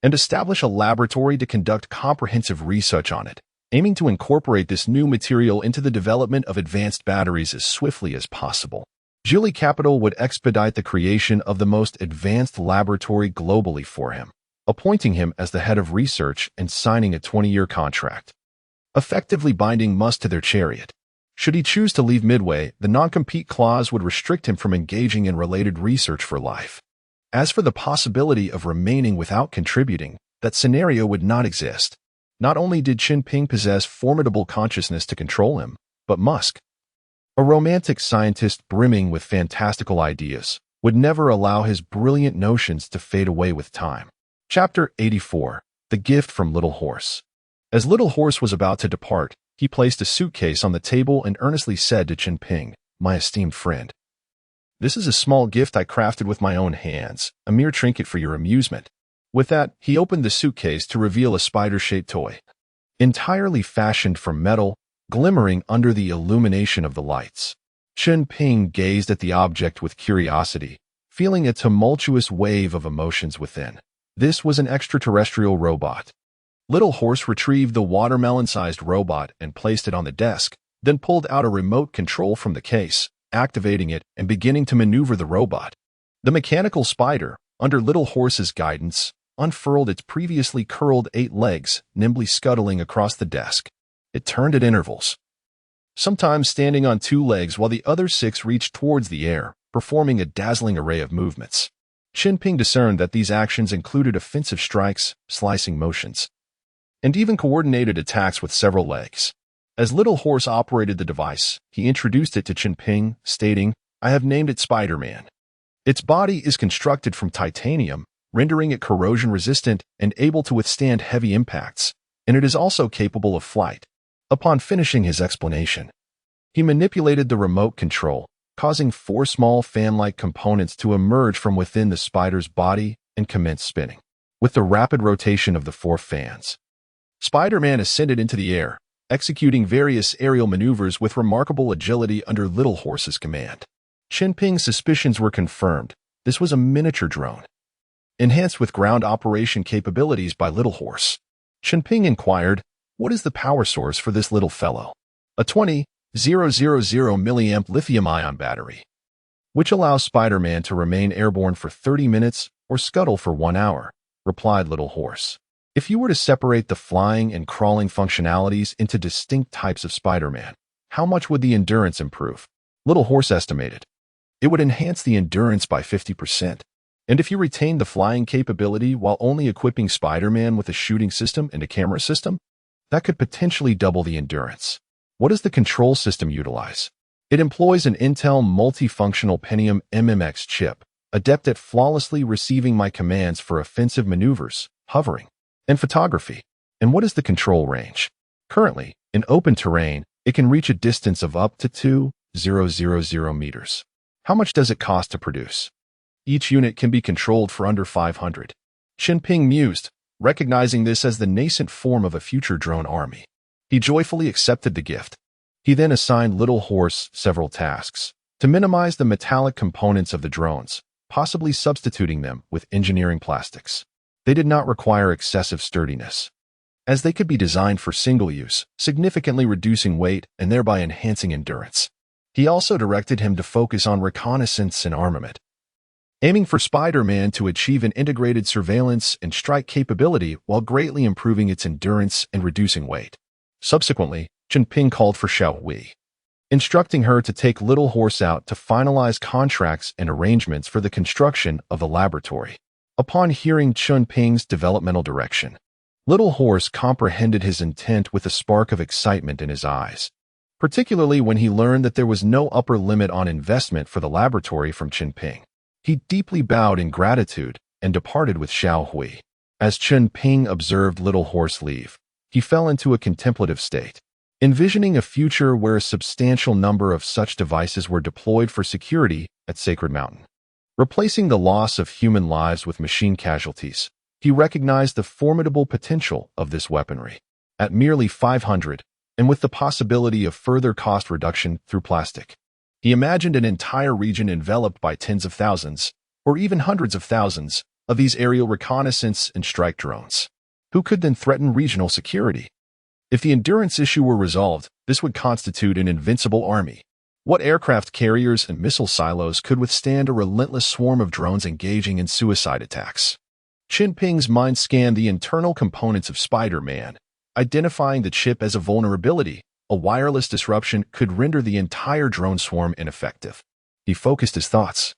and establish a laboratory to conduct comprehensive research on it, aiming to incorporate this new material into the development of advanced batteries as swiftly as possible. Jiuli Capital would expedite the creation of the most advanced laboratory globally for him. appointing him as the head of research and signing a 20-year contract, effectively binding Musk to their chariot. Should he choose to leave midway, the non-compete clause would restrict him from engaging in related research for life. As for the possibility of remaining without contributing, that scenario would not exist. Not only did Chen Ping possess formidable consciousness to control him, but Musk, a romantic scientist brimming with fantastical ideas, would never allow his brilliant notions to fade away with time. Chapter 84. The Gift from Little Horse. As Little Horse was about to depart, he placed a suitcase on the table and earnestly said to Chen Ping, "My esteemed friend, this is a small gift I crafted with my own hands, a mere trinket for your amusement." With that, he opened the suitcase to reveal a spider-shaped toy, entirely fashioned from metal, glimmering under the illumination of the lights. Chen Ping gazed at the object with curiosity, feeling a tumultuous wave of emotions within. This was an extraterrestrial robot. Little Horse retrieved the watermelon-sized robot and placed it on the desk, then pulled out a remote control from the case, activating it and beginning to maneuver the robot. The mechanical spider, under Little Horse's guidance, unfurled its previously curled 8 legs, nimbly scuttling across the desk. It turned at intervals, sometimes standing on 2 legs while the other 6 reached towards the air, performing a dazzling array of movements. Chen Ping discerned that these actions included offensive strikes, slicing motions, and even coordinated attacks with several legs. As Little Horse operated the device, he introduced it to Chen Ping, stating, "I have named it Spider-Man. Its body is constructed from titanium, rendering it corrosion-resistant and able to withstand heavy impacts, and it is also capable of flight." Upon finishing his explanation, he manipulated the remote control, causing 4 small fan-like components to emerge from within the spider's body and commence spinning. With the rapid rotation of the 4 fans, Spider-Man ascended into the air, executing various aerial maneuvers with remarkable agility under Little Horse's command. Chen Ping's suspicions were confirmed. This was a miniature drone, enhanced with ground operation capabilities by Little Horse. Chen Ping inquired, "What is the power source for this little fellow?" "A 20,000 milliamp lithium-ion battery, which allows Spider-Man to remain airborne for 30 minutes or scuttle for 1 hour, replied Little Horse. If you were to separate the flying and crawling functionalities into distinct types of Spider-Man, how much would the endurance improve? Little Horse estimated. It would enhance the endurance by 50%. And if you retained the flying capability while only equipping Spider-Man with a shooting system and a camera system, that could potentially double the endurance. What does the control system utilize? It employs an Intel multifunctional Pentium MMX chip, adept at flawlessly receiving my commands for offensive maneuvers, hovering, and photography. And what is the control range? Currently, in open terrain, it can reach a distance of up to 2,000 meters. How much does it cost to produce? Each unit can be controlled for under 500. Chen Ping mused, recognizing this as the nascent form of a future drone army. He joyfully accepted the gift. He then assigned Little Horse several tasks to minimize the metallic components of the drones, possibly substituting them with engineering plastics. They did not require excessive sturdiness, as they could be designed for single use, significantly reducing weight and thereby enhancing endurance. He also directed him to focus on reconnaissance and armament, aiming for Spider-Man to achieve an integrated surveillance and strike capability while greatly improving its endurance and reducing weight. Subsequently, Chen Ping called for Xiao Hui, instructing her to take Little Horse out to finalize contracts and arrangements for the construction of the laboratory. Upon hearing Chen Ping's developmental direction, Little Horse comprehended his intent with a spark of excitement in his eyes, particularly when he learned that there was no upper limit on investment for the laboratory from Chen Ping. He deeply bowed in gratitude and departed with Xiao Hui. As Chen Ping observed Little Horse leave, he fell into a contemplative state, envisioning a future where a substantial number of such devices were deployed for security at Sacred Mountain. Replacing the loss of human lives with machine casualties, he recognized the formidable potential of this weaponry. At merely 500, and with the possibility of further cost reduction through plastic, he imagined an entire region enveloped by tens of thousands, or even hundreds of thousands, of these aerial reconnaissance and strike drones, who could then threaten regional security. If the endurance issue were resolved, this would constitute an invincible army. What aircraft carriers and missile silos could withstand a relentless swarm of drones engaging in suicide attacks? Chen Ping's mind scanned the internal components of Spider-Man, identifying the chip as a vulnerability. A wireless disruption could render the entire drone swarm ineffective. He focused his thoughts,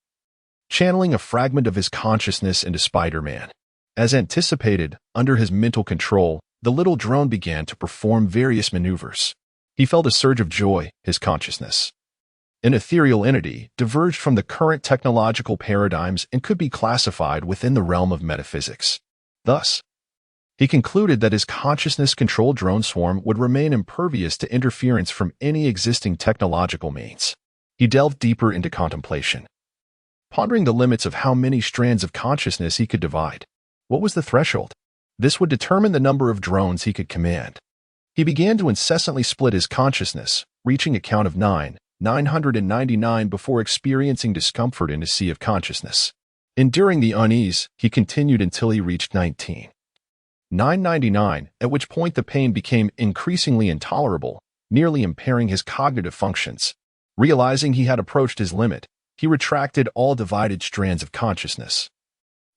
channeling a fragment of his consciousness into Spider-Man. As anticipated, under his mental control, the little drone began to perform various maneuvers. He felt a surge of joy. His consciousness, an ethereal entity, diverged from the current technological paradigms and could be classified within the realm of metaphysics. Thus, he concluded that his consciousness-controlled drone swarm would remain impervious to interference from any existing technological means. He delved deeper into contemplation, pondering the limits of how many strands of consciousness he could divide. What was the threshold? This would determine the number of drones he could command. He began to incessantly split his consciousness, reaching a count of 999 before experiencing discomfort in a sea of consciousness. Enduring the unease, he continued until he reached 999, at which point the pain became increasingly intolerable, nearly impairing his cognitive functions. Realizing he had approached his limit, he retracted all divided strands of consciousness,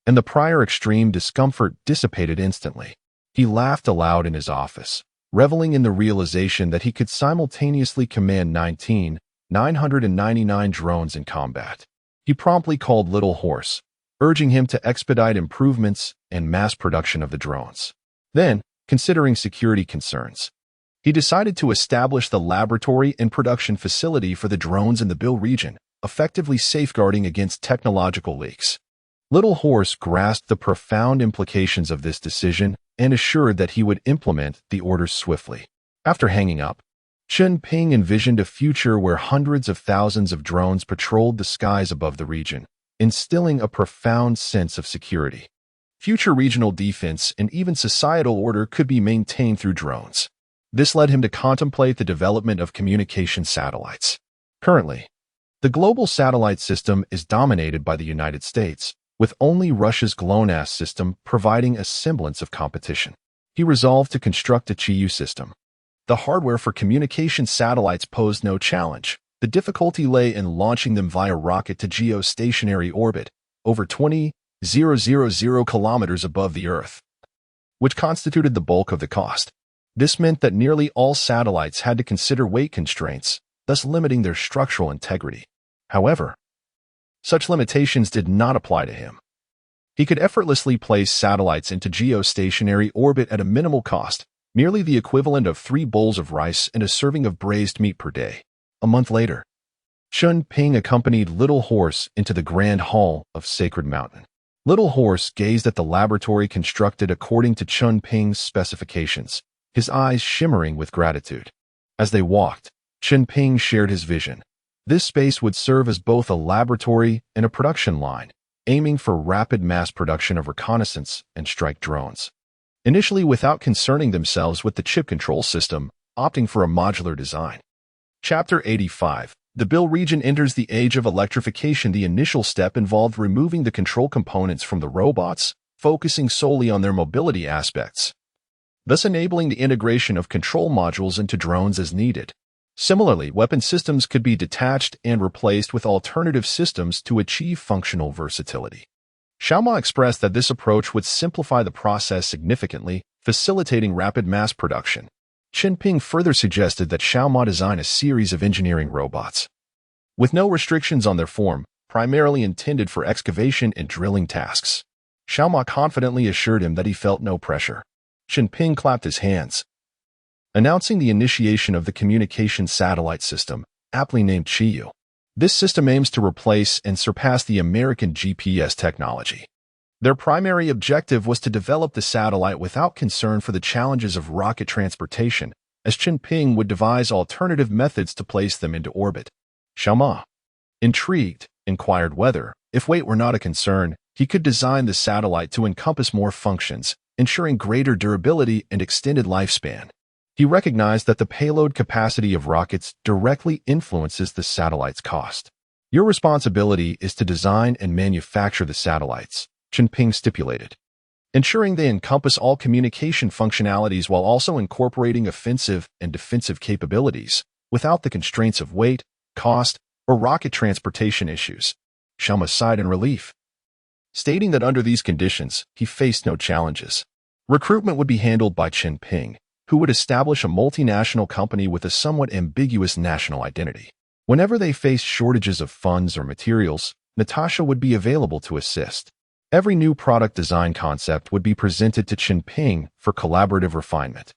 and the prior extreme discomfort dissipated instantly. He laughed aloud in his office, reveling in the realization that he could simultaneously command 999 drones in combat. He promptly called Little Horse, urging him to expedite improvements and mass production of the drones. Then, considering security concerns, he decided to establish the laboratory and production facility for the drones in the Bill region, effectively safeguarding against technological leaks. Little Horse grasped the profound implications of this decision and assured that he would implement the orders swiftly. After hanging up, Chen Ping envisioned a future where hundreds of thousands of drones patrolled the skies above the region, instilling a profound sense of security. Future regional defense and even societal order could be maintained through drones. This led him to contemplate the development of communication satellites. Currently, the global satellite system is dominated by the United States, with only Russia's GLONASS system providing a semblance of competition. He resolved to construct a Chiyu system. The hardware for communication satellites posed no challenge. The difficulty lay in launching them via rocket to geostationary orbit, over 20,000 kilometers above the Earth, which constituted the bulk of the cost. This meant that nearly all satellites had to consider weight constraints, thus limiting their structural integrity. However, such limitations did not apply to him. He could effortlessly place satellites into geostationary orbit at a minimal cost, merely the equivalent of 3 bowls of rice and a serving of braised meat per day. A month later, Chunping accompanied Little Horse into the Grand Hall of Sacred Mountain. Little Horse gazed at the laboratory constructed according to Chunping's specifications, his eyes shimmering with gratitude. As they walked, Chunping shared his vision. This space would serve as both a laboratory and a production line, aiming for rapid mass production of reconnaissance and strike drones. Initially without concerning themselves with the chip control system, opting for a modular design. Chapter 85. The Bill region enters the age of electrification. The initial step involved removing the control components from the robots, focusing solely on their mobility aspects, thus enabling the integration of control modules into drones as needed. Similarly, weapon systems could be detached and replaced with alternative systems to achieve functional versatility. Xiaoma expressed that this approach would simplify the process significantly, facilitating rapid mass production. Chen Ping further suggested that Xiaoma design a series of engineering robots, with no restrictions on their form, primarily intended for excavation and drilling tasks. Xiaoma confidently assured him that he felt no pressure. Chen Ping clapped his hands, announcing the initiation of the communication satellite system, aptly named Chiyu. This system aims to replace and surpass the American GPS technology. Their primary objective was to develop the satellite without concern for the challenges of rocket transportation, as Chen Ping would devise alternative methods to place them into orbit. Xiaoma, intrigued, inquired whether, if weight were not a concern, he could design the satellite to encompass more functions, ensuring greater durability and extended lifespan. He recognized that the payload capacity of rockets directly influences the satellite's cost. Your responsibility is to design and manufacture the satellites, Chunping stipulated, ensuring they encompass all communication functionalities while also incorporating offensive and defensive capabilities, without the constraints of weight, cost, or rocket transportation issues. Xiaoma sighed in relief. stating that under these conditions, he faced no challenges. Recruitment would be handled by Chen Ping, who would establish a multinational company with a somewhat ambiguous national identity. Whenever they faced shortages of funds or materials, Natasha would be available to assist. Every new product design concept would be presented to Chen Ping for collaborative refinement.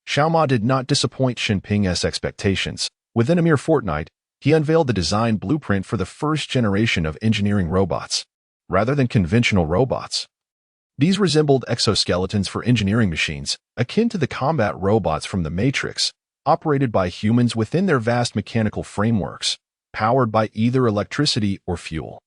Xiaoma did not disappoint Chen Ping's expectations. Within a mere fortnight, he unveiled the design blueprint for the first generation of engineering robots, rather than conventional robots. These resembled exoskeletons for engineering machines, akin to the combat robots from the Matrix, operated by humans within their vast mechanical frameworks, powered by either electricity or fuel.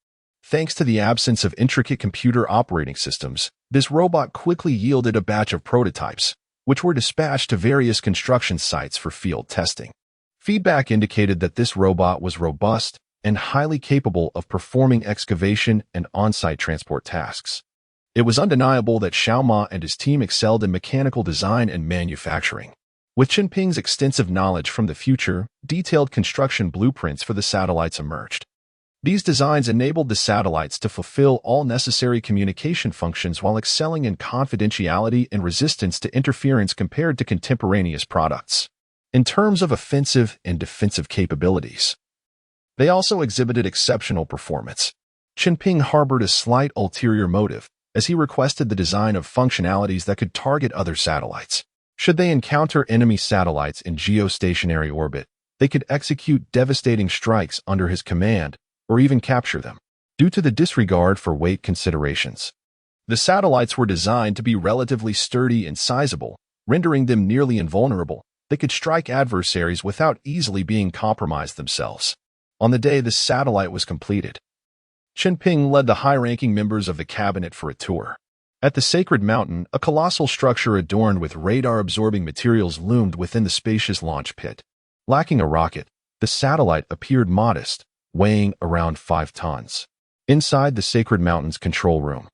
Thanks to the absence of intricate computer operating systems, this robot quickly yielded a batch of prototypes, which were dispatched to various construction sites for field testing. Feedback indicated that this robot was robust and highly capable of performing excavation and on-site transport tasks. It was undeniable that Xiaoma and his team excelled in mechanical design and manufacturing. With Chen Ping's extensive knowledge from the future, detailed construction blueprints for the satellites emerged. These designs enabled the satellites to fulfill all necessary communication functions while excelling in confidentiality and resistance to interference compared to contemporaneous products. In terms of offensive and defensive capabilities, they also exhibited exceptional performance. Chen Ping harbored a slight ulterior motive, as he requested the design of functionalities that could target other satellites. Should they encounter enemy satellites in geostationary orbit, they could execute devastating strikes under his command or even capture them. Due to the disregard for weight considerations, the satellites were designed to be relatively sturdy and sizable, rendering them nearly invulnerable. They could strike adversaries without easily being compromised themselves. On the day the satellite was completed, Chen Ping led the high-ranking members of the cabinet for a tour. At the Sacred Mountain, a colossal structure adorned with radar-absorbing materials loomed within the spacious launch pit. Lacking a rocket, the satellite appeared modest, weighing around 5 tons. Inside the Sacred Mountain's control room,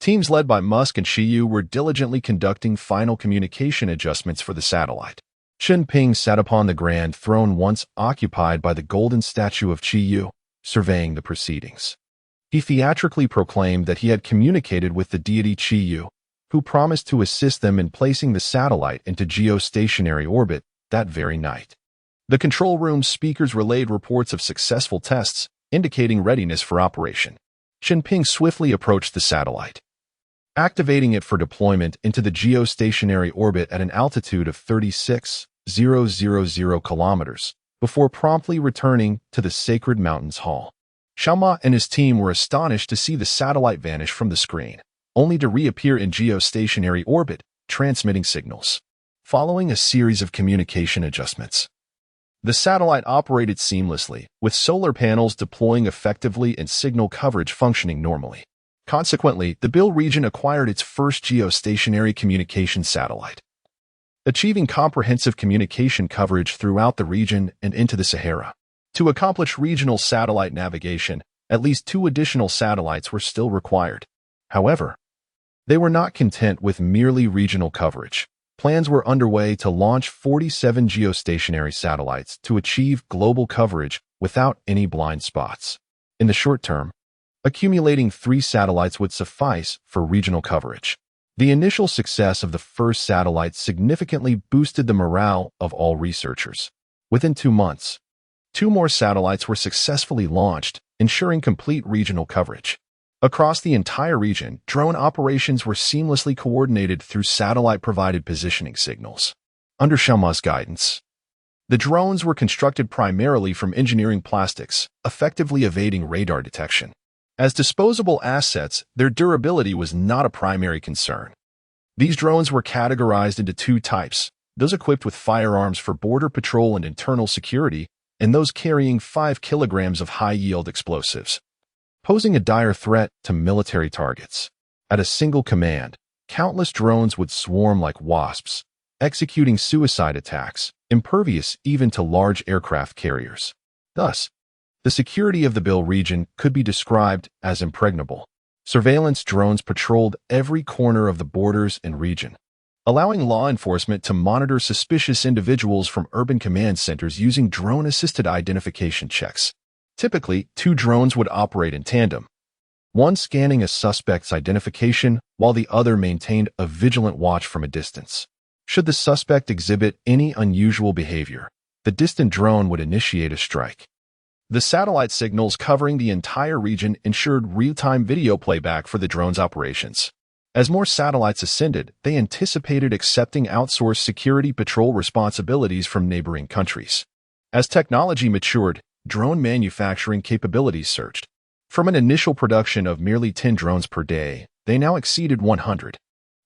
teams led by Musk and Shiyu were diligently conducting final communication adjustments for the satellite. Chen Ping sat upon the grand throne once occupied by the golden statue of Shiyu, surveying the proceedings. He theatrically proclaimed that he had communicated with the deity Shiyu, who promised to assist them in placing the satellite into geostationary orbit that very night. The control room's speakers relayed reports of successful tests, indicating readiness for operation. Chen Ping swiftly approached the satellite, activating it for deployment into the geostationary orbit at an altitude of 36,000 kilometers, before promptly returning to the Sacred Mountains Hall. Xiaoma and his team were astonished to see the satellite vanish from the screen, only to reappear in geostationary orbit, transmitting signals. Following a series of communication adjustments, the satellite operated seamlessly, with solar panels deploying effectively and signal coverage functioning normally. Consequently, the Bill region acquired its first geostationary communication satellite, achieving comprehensive communication coverage throughout the region and into the Sahara. To accomplish regional satellite navigation, at least 2 additional satellites were still required. However, they were not content with merely regional coverage. Plans were underway to launch 47 geostationary satellites to achieve global coverage without any blind spots. In the short term, accumulating 3 satellites would suffice for regional coverage. The initial success of the first satellite significantly boosted the morale of all researchers. Within 2 months, 2 more satellites were successfully launched, ensuring complete regional coverage. Across the entire region, drone operations were seamlessly coordinated through satellite-provided positioning signals. Under Xiaoma's guidance, the drones were constructed primarily from engineering plastics, effectively evading radar detection. As disposable assets, their durability was not a primary concern. These drones were categorized into 2 types, those equipped with firearms for border patrol and internal security, and those carrying 5 kilograms of high-yield explosives, posing a dire threat to military targets. At a single command, countless drones would swarm like wasps, executing suicide attacks, impervious even to large aircraft carriers. Thus, the security of the Bill region could be described as impregnable. Surveillance drones patrolled every corner of the borders and region, allowing law enforcement to monitor suspicious individuals from urban command centers using drone-assisted identification checks. Typically, 2 drones would operate in tandem, one scanning a suspect's identification while the other maintained a vigilant watch from a distance. Should the suspect exhibit any unusual behavior, the distant drone would initiate a strike. The satellite signals covering the entire region ensured real-time video playback for the drone's operations. As more satellites ascended, they anticipated accepting outsourced security patrol responsibilities from neighboring countries. As technology matured, drone manufacturing capabilities surged. From an initial production of merely 10 drones per day, they now exceeded 100.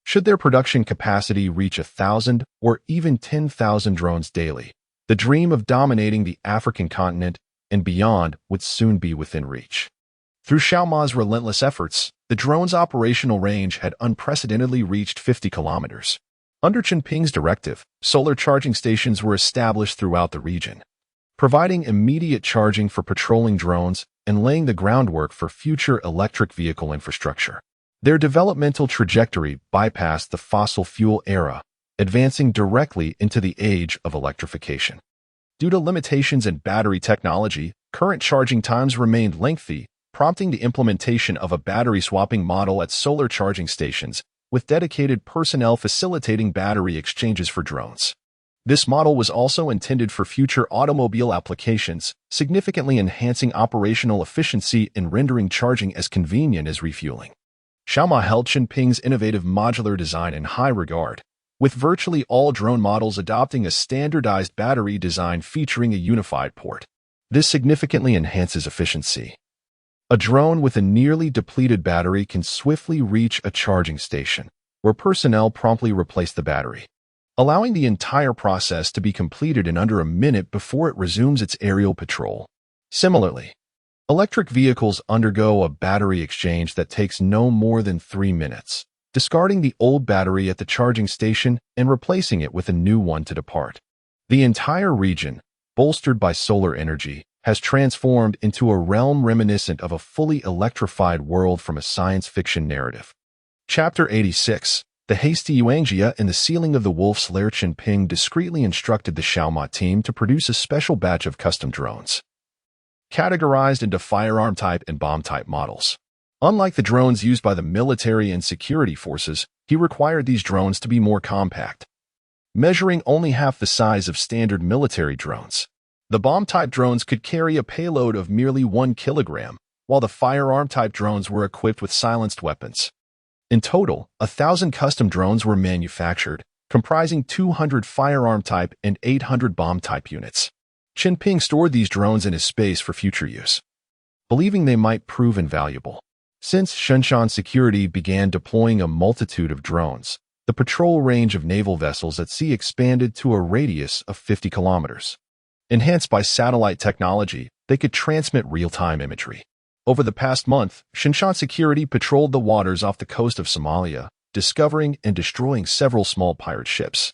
Should their production capacity reach 1,000 or even 10,000 drones daily, the dream of dominating the African continent and beyond would soon be within reach. Through Xiaoma's relentless efforts, the drone's operational range had unprecedentedly reached 50 kilometers. Under Chen Ping's directive, solar charging stations were established throughout the region, providing immediate charging for patrolling drones and laying the groundwork for future electric vehicle infrastructure. Their developmental trajectory bypassed the fossil fuel era, advancing directly into the age of electrification. Due to limitations in battery technology, current charging times remained lengthy, prompting the implementation of a battery swapping model at solar charging stations, with dedicated personnel facilitating battery exchanges for drones. This model was also intended for future automobile applications, significantly enhancing operational efficiency and rendering charging as convenient as refueling. Xiaoma held Chen Ping's innovative modular design in high regard, with virtually all drone models adopting a standardized battery design featuring a unified port. This significantly enhances efficiency. A drone with a nearly depleted battery can swiftly reach a charging station, where personnel promptly replace the battery, allowing the entire process to be completed in under a minute before it resumes its aerial patrol. Similarly, electric vehicles undergo a battery exchange that takes no more than 3 minutes, discarding the old battery at the charging station and replacing it with a new one to depart. The entire region, bolstered by solar energy, has transformed into a realm reminiscent of a fully electrified world from a science fiction narrative. Chapter 86. The hasty Yuangjia in the ceiling of the Wolf's Lair. Chen Ping discreetly instructed the Xiaoma team to produce a special batch of custom drones, categorized into firearm type and bomb type models. Unlike the drones used by the military and security forces, he required these drones to be more compact, measuring only half the size of standard military drones. The bomb-type drones could carry a payload of merely 1 kilogram, while the firearm-type drones were equipped with silenced weapons. In total, 1,000 custom drones were manufactured, comprising 200 firearm-type and 800 bomb-type units. Chen Ping stored these drones in his space for future use, believing they might prove invaluable. Since Shenshan Security began deploying a multitude of drones, the patrol range of naval vessels at sea expanded to a radius of 50 kilometers. Enhanced by satellite technology, they could transmit real-time imagery. Over the past month, Shenshan Security patrolled the waters off the coast of Somalia, discovering and destroying several small pirate ships,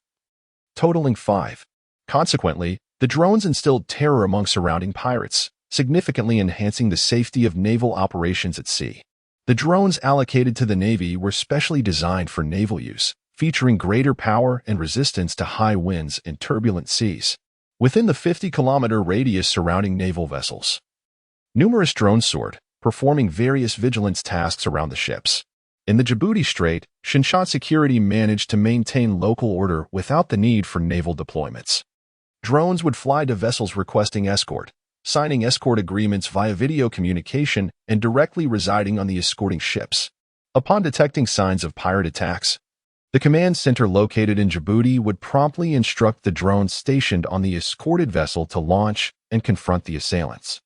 totaling 5. Consequently, the drones instilled terror among surrounding pirates, significantly enhancing the safety of naval operations at sea. The drones allocated to the Navy were specially designed for naval use, featuring greater power and resistance to high winds and turbulent seas. Within the 50-kilometer radius surrounding naval vessels, numerous drones soared, performing various vigilance tasks around the ships. In the Djibouti Strait, Shenshan Security managed to maintain local order without the need for naval deployments. Drones would fly to vessels requesting escort, signing escort agreements via video communication and directly residing on the escorting ships. Upon detecting signs of pirate attacks, the command center located in Djibouti would promptly instruct the drones stationed on the escorted vessel to launch and confront the assailants,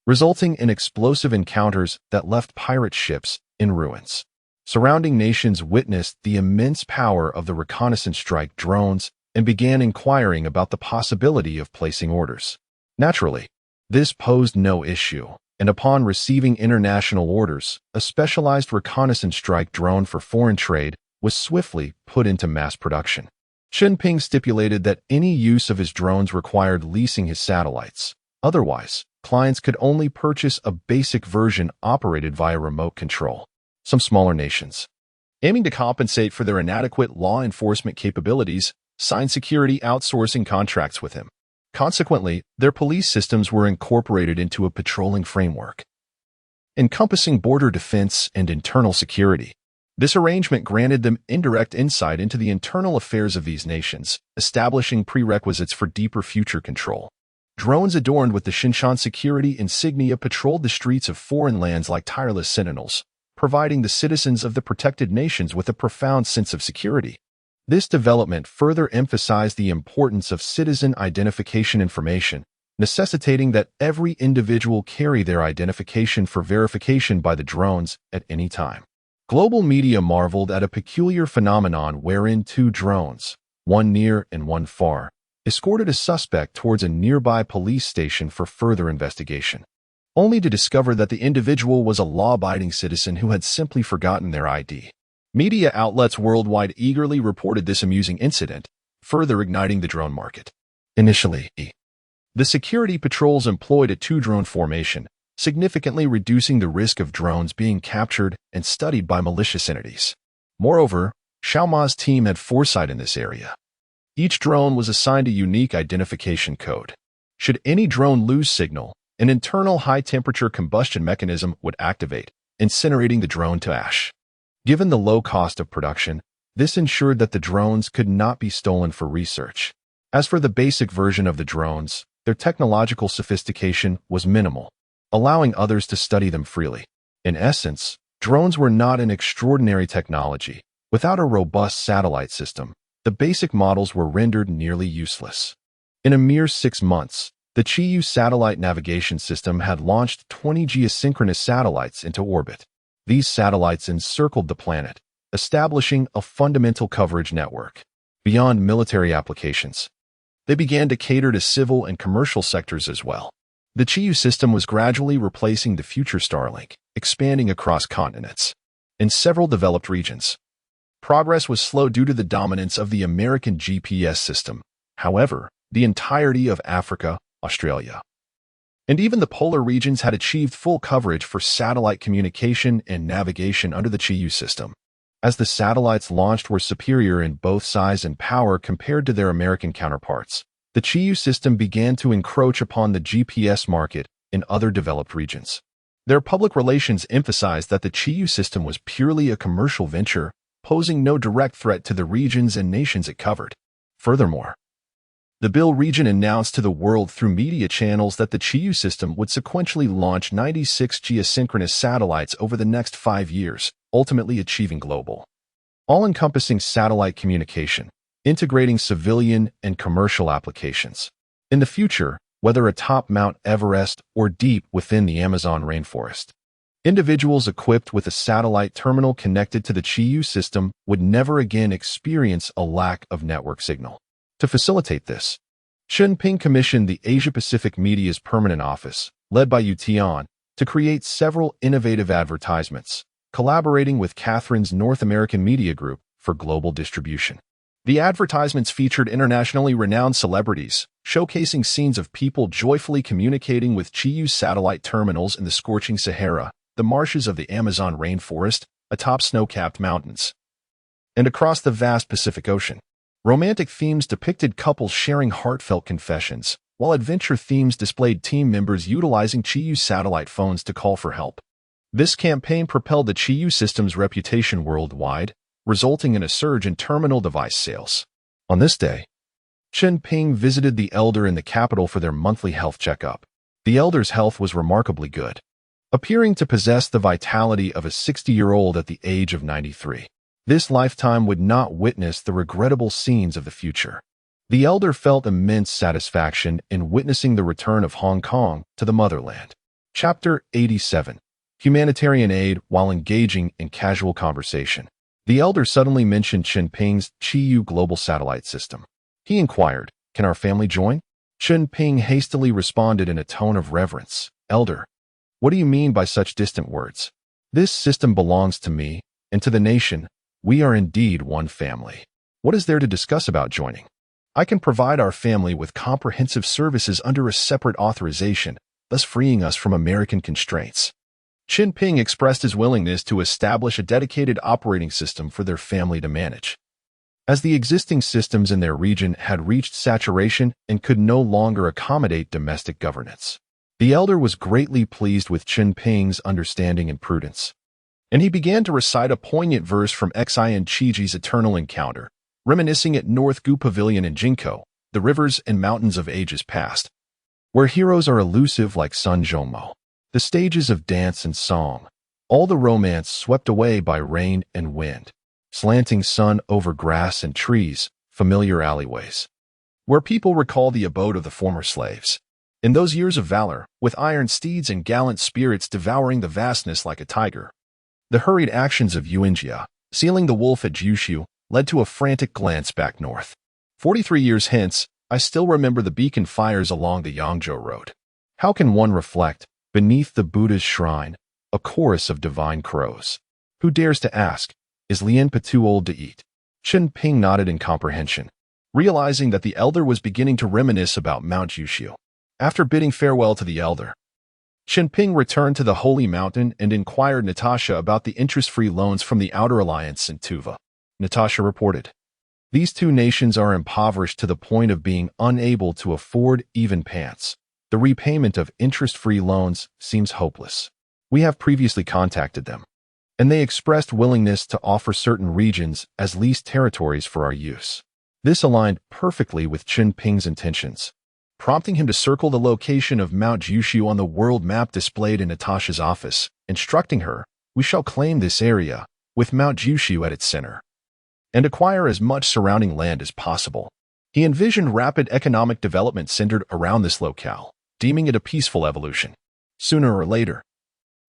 resulting in explosive encounters that left pirate ships in ruins. Surrounding nations witnessed the immense power of the reconnaissance strike drones and began inquiring about the possibility of placing orders. Naturally, this posed no issue, and upon receiving international orders, a specialized reconnaissance strike drone for foreign trade was swiftly put into mass production. Chen Ping stipulated that any use of his drones required leasing his satellites. Otherwise, clients could only purchase a basic version operated via remote control. Some smaller nations, aiming to compensate for their inadequate law enforcement capabilities, signed security outsourcing contracts with him. Consequently, their police systems were incorporated into a patrolling framework. encompassing border defense and internal security. This arrangement granted them indirect insight into the internal affairs of these nations, establishing prerequisites for deeper future control. Drones adorned with the Shinshan security insignia patrolled the streets of foreign lands like tireless sentinels, providing the citizens of the protected nations with a profound sense of security. This development further emphasized the importance of citizen identification information, necessitating that every individual carry their identification for verification by the drones at any time. Global media marveled at a peculiar phenomenon wherein two drones, one near and one far, escorted a suspect towards a nearby police station for further investigation, only to discover that the individual was a law-abiding citizen who had simply forgotten their ID. Media outlets worldwide eagerly reported this amusing incident, further igniting the drone market. Initially, the security patrols employed a two-drone formation, significantly reducing the risk of drones being captured and studied by malicious entities. Moreover, Xiaoma's team had foresight in this area. Each drone was assigned a unique identification code. Should any drone lose signal, an internal high-temperature combustion mechanism would activate, incinerating the drone to ash. Given the low cost of production, this ensured that the drones could not be stolen for research. As for the basic version of the drones, their technological sophistication was minimal, allowing others to study them freely. In essence, drones were not an extraordinary technology. Without a robust satellite system, the basic models were rendered nearly useless. In a mere 6 months, the Qiyu satellite navigation system had launched 20 geosynchronous satellites into orbit. These satellites encircled the planet, establishing a fundamental coverage network. Beyond military applications, they began to cater to civil and commercial sectors as well. The Qiyu system was gradually replacing the future Starlink, expanding across continents. In several developed regions, progress was slow due to the dominance of the American GPS system. However, the entirety of Africa, Australia, and even the polar regions had achieved full coverage for satellite communication and navigation under the Qiyu system. As the satellites launched were superior in both size and power compared to their American counterparts, the Qiyu system began to encroach upon the GPS market in other developed regions. Their public relations emphasized that the Qiyu system was purely a commercial venture, posing no direct threat to the regions and nations it covered. Furthermore, the Bill region announced to the world through media channels that the Qiyu system would sequentially launch 96 geosynchronous satellites over the next 5 years, ultimately achieving global, all-encompassing satellite communication, integrating civilian and commercial applications. In the future, whether atop Mount Everest or deep within the Amazon rainforest, individuals equipped with a satellite terminal connected to the Qiyu system would never again experience a lack of network signal. To facilitate this, Chen Ping commissioned the Asia-Pacific Media's Permanent Office, led by Yu Tian, to create several innovative advertisements, collaborating with Catherine's North American Media Group for global distribution. The advertisements featured internationally renowned celebrities, showcasing scenes of people joyfully communicating with Qiyu satellite terminals in the scorching Sahara, the marshes of the Amazon rainforest, atop snow-capped mountains, and across the vast Pacific Ocean. Romantic themes depicted couples sharing heartfelt confessions, while adventure themes displayed team members utilizing Qiyu satellite phones to call for help. This campaign propelled the Qiyu system's reputation worldwide, resulting in a surge in terminal device sales. On this day, Chen Ping visited the elder in the capital for their monthly health checkup. The elder's health was remarkably good, appearing to possess the vitality of a 60-year-old at the age of 93. This lifetime would not witness the regrettable scenes of the future. The elder felt immense satisfaction in witnessing the return of Hong Kong to the motherland. Chapter 87. Humanitarian Aid while engaging in casual conversation. The elder suddenly mentioned Chen Ping's Qiyu global satellite system. He inquired, "Can our family join?" Chen Ping hastily responded in a tone of reverence, "Elder, what do you mean by such distant words? This system belongs to me and to the nation. We are indeed one family. What is there to discuss about joining? I can provide our family with comprehensive services under a separate authorization, thus freeing us from American constraints." Chen Ping expressed his willingness to establish a dedicated operating system for their family to manage, as the existing systems in their region had reached saturation and could no longer accommodate domestic governance. The elder was greatly pleased with Chen Ping's understanding and prudence, and he began to recite a poignant verse from Xian Chiji's Eternal Encounter, reminiscing at North Gu Pavilion in Jinko, the rivers and mountains of ages past, where heroes are elusive like Sun Zhongmo, the stages of dance and song, all the romance swept away by rain and wind, slanting sun over grass and trees, familiar alleyways, where people recall the abode of the former slaves. In those years of valor, with iron steeds and gallant spirits devouring the vastness like a tiger, the hurried actions of Yuanjia, sealing the wolf at Jushu, led to a frantic glance back north. 43 years hence, I still remember the beacon fires along the Yangzhou Road. How can one reflect, beneath the Buddha's shrine, a chorus of divine crows? Who dares to ask, is Lianpa too old to eat? Chen Ping nodded in comprehension, realizing that the elder was beginning to reminisce about Mount Jushu. After bidding farewell to the elder, Chen Ping returned to the Holy Mountain and inquired Natasha about the interest-free loans from the Outer Alliance and Tuva. Natasha reported, "These two nations are impoverished to the point of being unable to afford even pants. The repayment of interest-free loans seems hopeless. We have previously contacted them, and they expressed willingness to offer certain regions as leased territories for our use." This aligned perfectly with Chen Ping's intentions, prompting him to circle the location of Mount Jushu on the world map displayed in Natasha's office, instructing her, "We shall claim this area, with Mount Jushu at its center, and acquire as much surrounding land as possible." He envisioned rapid economic development centered around this locale, deeming it a peaceful evolution. Sooner or later,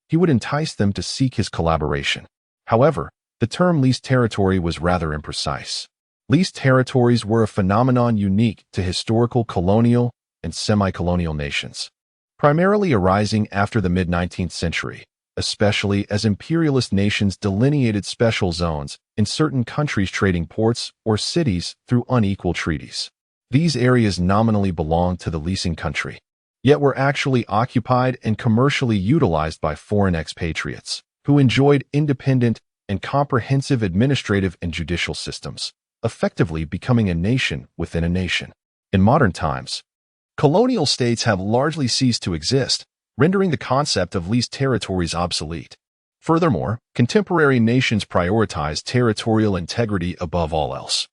he would entice them to seek his collaboration. However, the term leased territory was rather imprecise. Leased territories were a phenomenon unique to historical colonial and semi-colonial nations, primarily arising after the mid-19th century, especially as imperialist nations delineated special zones in certain countries trading ports or cities through unequal treaties. These areas nominally belonged to the leasing country, yet were actually occupied and commercially utilized by foreign expatriates, who enjoyed independent and comprehensive administrative and judicial systems, effectively becoming a nation within a nation. In modern times, colonial states have largely ceased to exist, rendering the concept of leased territories obsolete. Furthermore, contemporary nations prioritize territorial integrity above all else,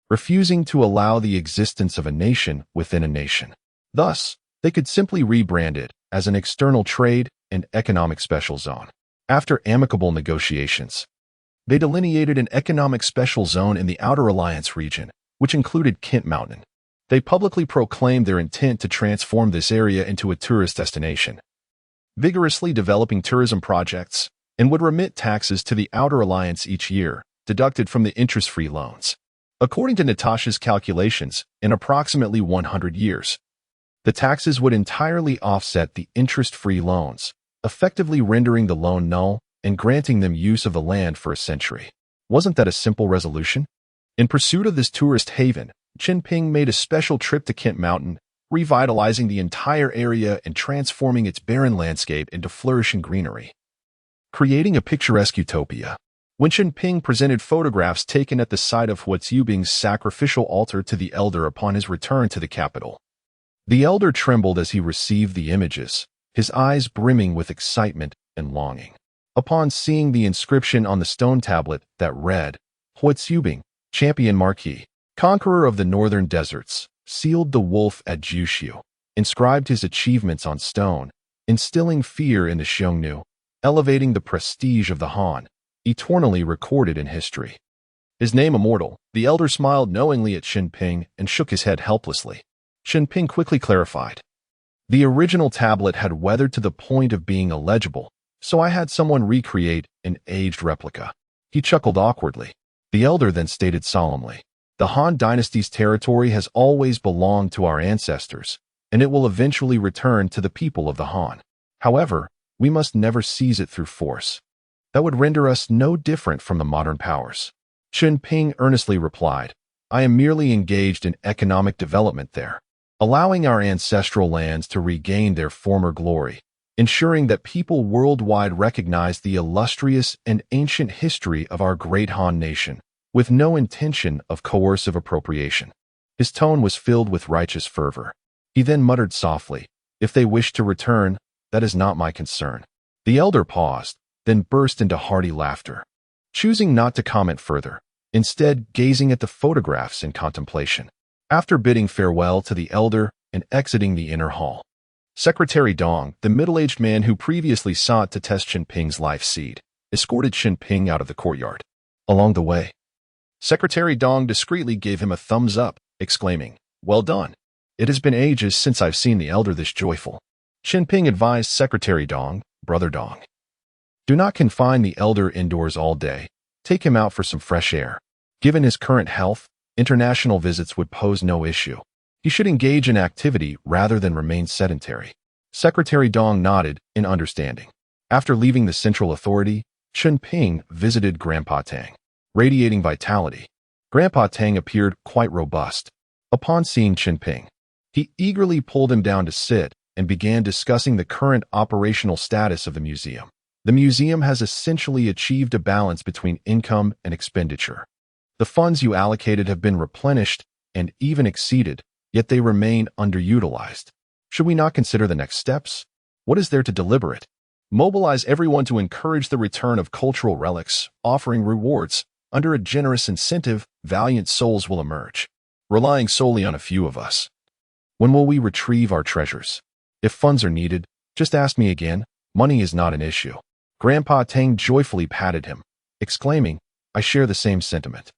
refusing to allow the existence of a nation within a nation. Thus, they could simply rebrand it as an external trade and economic special zone. After amicable negotiations, they delineated an economic special zone in the Outer Alliance region, which included Kent Mountain. They publicly proclaimed their intent to transform this area into a tourist destination, vigorously developing tourism projects, and would remit taxes to the Outer Alliance each year, deducted from the interest-free loans. According to Natasha's calculations, in approximately 100 years, the taxes would entirely offset the interest-free loans, effectively rendering the loan null and granting them use of the land for a century. Wasn't that a simple resolution? In pursuit of this tourist haven, Chen Ping made a special trip to Kent Mountain, revitalizing the entire area and transforming its barren landscape into flourishing greenery, creating a picturesque utopia. When Chen Ping presented photographs taken at the site of Huatsubing's sacrificial altar to the elder upon his return to the capital, the elder trembled as he received the images, his eyes brimming with excitement and longing. Upon seeing the inscription on the stone tablet that read, "Huatsubing, Champion Marquis, Conqueror of the Northern Deserts, sealed the wolf at Jushu," inscribed his achievements on stone, instilling fear in the Xiongnu, elevating the prestige of the Han, eternally recorded in history. His name immortal, the elder smiled knowingly at Chen Ping and shook his head helplessly. Chen Ping quickly clarified, "The original tablet had weathered to the point of being illegible, so I had someone recreate an aged replica." He chuckled awkwardly. The elder then stated solemnly, "The Han dynasty's territory has always belonged to our ancestors, and it will eventually return to the people of the Han. However, we must never seize it through force. That would render us no different from the modern powers." Chen Ping earnestly replied, "I am merely engaged in economic development there, allowing our ancestral lands to regain their former glory, ensuring that people worldwide recognize the illustrious and ancient history of our great Han nation, with no intention of coercive appropriation." His tone was filled with righteous fervor. He then muttered softly, If they wish to return, that is not my concern. The elder paused, then burst into hearty laughter, choosing not to comment further, instead gazing at the photographs in contemplation. After bidding farewell to the elder and exiting the inner hall, Secretary Dong, the middle-aged man who previously sought to test Chen Ping's life seed, escorted Chen Ping out of the courtyard. Along the way, Secretary Dong discreetly gave him a thumbs up, exclaiming, "Well done. It has been ages since I've seen the elder this joyful." Chen Ping advised Secretary Dong, "Brother Dong, do not confine the elder indoors all day. Take him out for some fresh air. Given his current health, international visits would pose no issue. He should engage in activity rather than remain sedentary." Secretary Dong nodded in understanding. After leaving the central authority, Chen Ping visited Grandpa Tang, radiating vitality. Grandpa Tang appeared quite robust. Upon seeing Chen Ping, he eagerly pulled him down to sit and began discussing the current operational status of the museum. The museum has essentially achieved a balance between income and expenditure. The funds you allocated have been replenished and even exceeded, yet they remain underutilized. Should we not consider the next steps? What is there to deliberate? Mobilize everyone to encourage the return of cultural relics, offering rewards. Under a generous incentive, valiant souls will emerge, relying solely on a few of us. When will we retrieve our treasures? If funds are needed, just ask me again. Money is not an issue. Grandpa Tang joyfully patted him, exclaiming, "I share the same sentiment.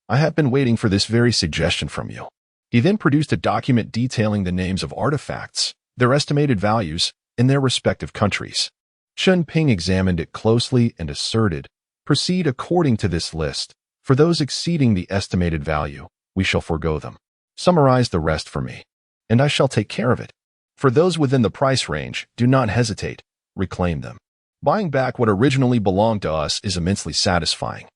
I have been waiting for this very suggestion from you." He then produced a document detailing the names of artifacts, their estimated values, in their respective countries. Chen Ping examined it closely and asserted, "Proceed according to this list. For those exceeding the estimated value, we shall forego them. Summarize the rest for me, and I shall take care of it. For those within the price range, do not hesitate. Reclaim them. Buying back what originally belonged to us is immensely satisfying.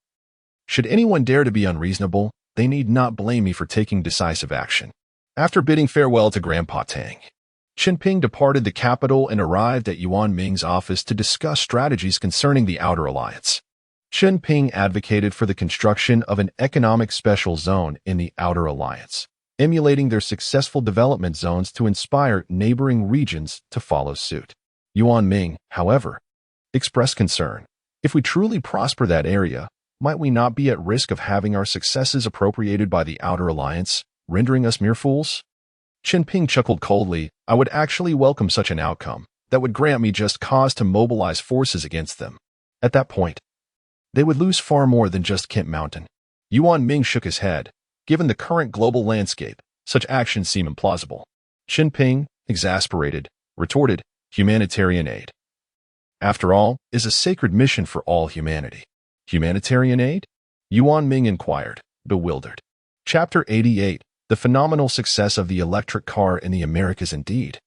Should anyone dare to be unreasonable, they need not blame me for taking decisive action." After bidding farewell to Grandpa Tang, Chen Ping departed the capital and arrived at Yuan Ming's office to discuss strategies concerning the Outer Alliance. Chen Ping advocated for the construction of an economic special zone in the Outer Alliance, emulating their successful development zones to inspire neighboring regions to follow suit. Yuan Ming, however, expressed concern. If we truly prosper that area, might we not be at risk of having our successes appropriated by the Outer Alliance, rendering us mere fools? Chen Ping chuckled coldly. "I would actually welcome such an outcome. That would grant me just cause to mobilize forces against them. At that point, they would lose far more than just Kent Mountain." Yuan Ming shook his head. Given the current global landscape, such actions seem implausible. Chen Ping, exasperated, retorted, "Humanitarian aid, after all, is a sacred mission for all humanity." "Humanitarian aid?" Yuan Ming inquired, bewildered. Chapter 88. The phenomenal success of the electric car in the Americas indeed.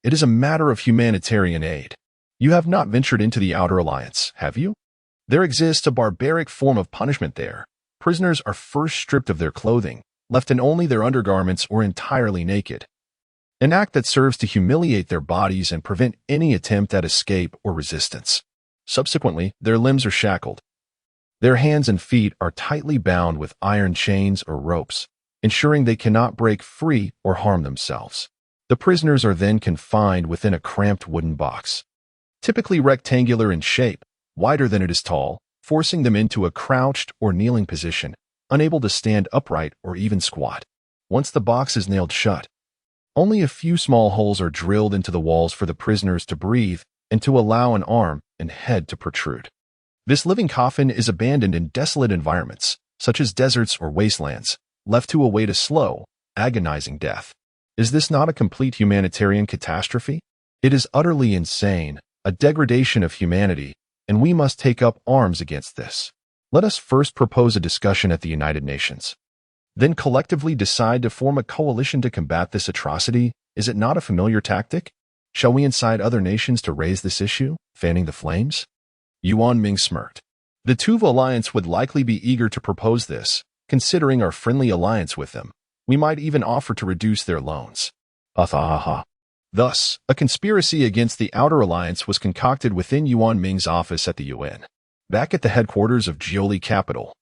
It is a matter of humanitarian aid. You have not ventured into the Outer Alliance, have you? There exists a barbaric form of punishment there. Prisoners are first stripped of their clothing, left in only their undergarments or entirely naked. An act that serves to humiliate their bodies and prevent any attempt at escape or resistance. Subsequently, their limbs are shackled. Their hands and feet are tightly bound with iron chains or ropes, ensuring they cannot break free or harm themselves. The prisoners are then confined within a cramped wooden box, typically rectangular in shape, wider than it is tall, forcing them into a crouched or kneeling position, unable to stand upright or even squat. Once the box is nailed shut, only a few small holes are drilled into the walls for the prisoners to breathe and to allow an arm and head to protrude. This living coffin is abandoned in desolate environments, such as deserts or wastelands, left to await a slow, agonizing death. Is this not a complete humanitarian catastrophe? It is utterly insane, a degradation of humanity, and we must take up arms against this. Let us first propose a discussion at the United Nations. Then collectively decide to form a coalition to combat this atrocity. Is it not a familiar tactic? Shall we incite other nations to raise this issue, fanning the flames? Yuan Ming smirked. The Tuva Alliance would likely be eager to propose this, considering our friendly alliance with them. We might even offer to reduce their loans. Thus, a conspiracy against the Outer Alliance was concocted within Yuan Ming's office at the UN. Back at the headquarters of Jiuli Capital,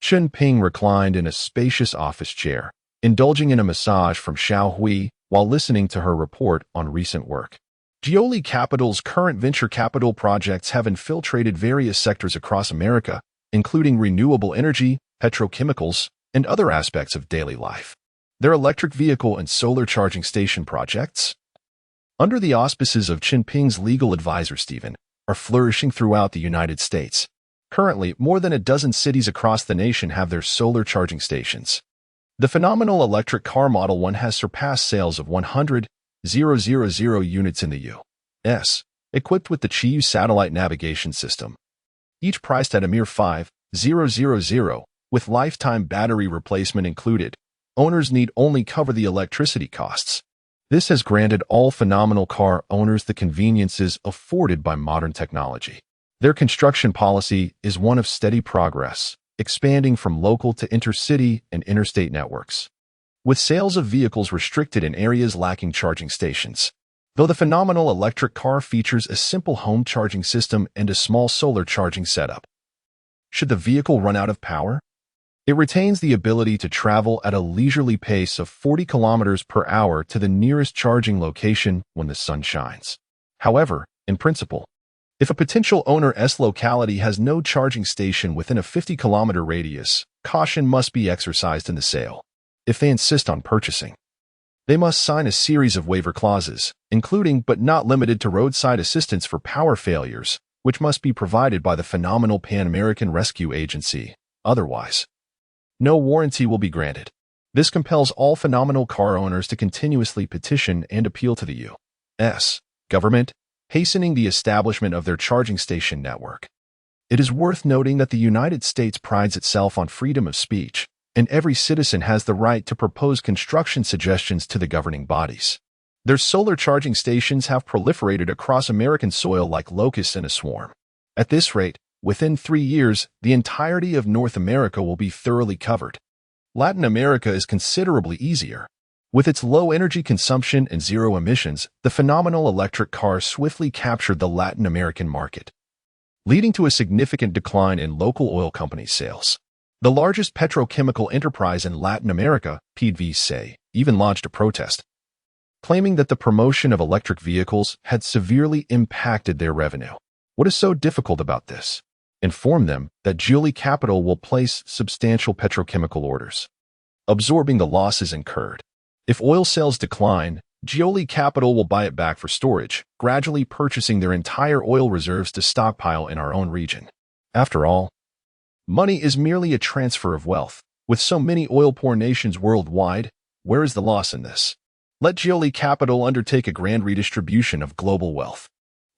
Chen Ping reclined in a spacious office chair, indulging in a massage from Xiao Hui, while listening to her report on recent work. Jioli Capital's current venture capital projects have infiltrated various sectors across America, including renewable energy, petrochemicals, and other aspects of daily life. Their electric vehicle and solar charging station projects, under the auspices of Chen Ping's legal advisor Stephen, are flourishing throughout the United States. Currently, more than a dozen cities across the nation have their solar charging stations. The phenomenal electric car Model 1 has surpassed sales of 100,000 units in the U.S., equipped with the Qiyu satellite navigation system. Each priced at a mere 5,000, with lifetime battery replacement included. Owners need only cover the electricity costs. This has granted all phenomenal car owners the conveniences afforded by modern technology. Their construction policy is one of steady progress, expanding from local to intercity and interstate networks, with sales of vehicles restricted in areas lacking charging stations. Though the phenomenal electric car features a simple home charging system and a small solar charging setup, should the vehicle run out of power, it retains the ability to travel at a leisurely pace of 40 kilometers per hour to the nearest charging location when the sun shines. However, in principle, if a potential owner's locality has no charging station within a 50-kilometer radius, caution must be exercised in the sale. If they insist on purchasing, they must sign a series of waiver clauses, including but not limited to roadside assistance for power failures, which must be provided by the phenomenal Pan American Rescue Agency. Otherwise, no warranty will be granted. This compels all phenomenal car owners to continuously petition and appeal to the U.S. government, hastening the establishment of their charging station network. It is worth noting that the United States prides itself on freedom of speech, and every citizen has the right to propose construction suggestions to the governing bodies. Their solar charging stations have proliferated across American soil like locusts in a swarm. At this rate, within 3 years, the entirety of North America will be thoroughly covered. Latin America is considerably easier. With its low energy consumption and zero emissions, the phenomenal electric car swiftly captured the Latin American market, leading to a significant decline in local oil company sales. The largest petrochemical enterprise in Latin America, PDVSA, even lodged a protest, claiming that the promotion of electric vehicles had severely impacted their revenue. What is so difficult about this? Inform them that Jioli Capital will place substantial petrochemical orders, absorbing the losses incurred. If oil sales decline, Jioli Capital will buy it back for storage, gradually purchasing their entire oil reserves to stockpile in our own region. After all, money is merely a transfer of wealth. With so many oil-poor nations worldwide, where is the loss in this? Let Jioli Capital undertake a grand redistribution of global wealth.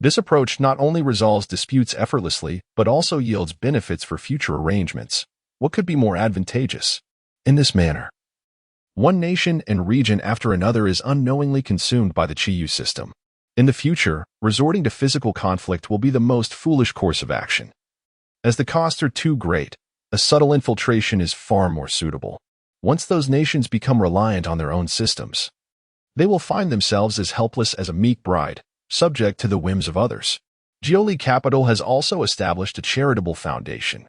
This approach not only resolves disputes effortlessly, but also yields benefits for future arrangements. What could be more advantageous? In this manner, one nation and region after another is unknowingly consumed by the Qiyu system. In the future, resorting to physical conflict will be the most foolish course of action. As the costs are too great, a subtle infiltration is far more suitable. Once those nations become reliant on their own systems, they will find themselves as helpless as a meek bride, subject to the whims of others. Jioli Capital has also established a charitable foundation,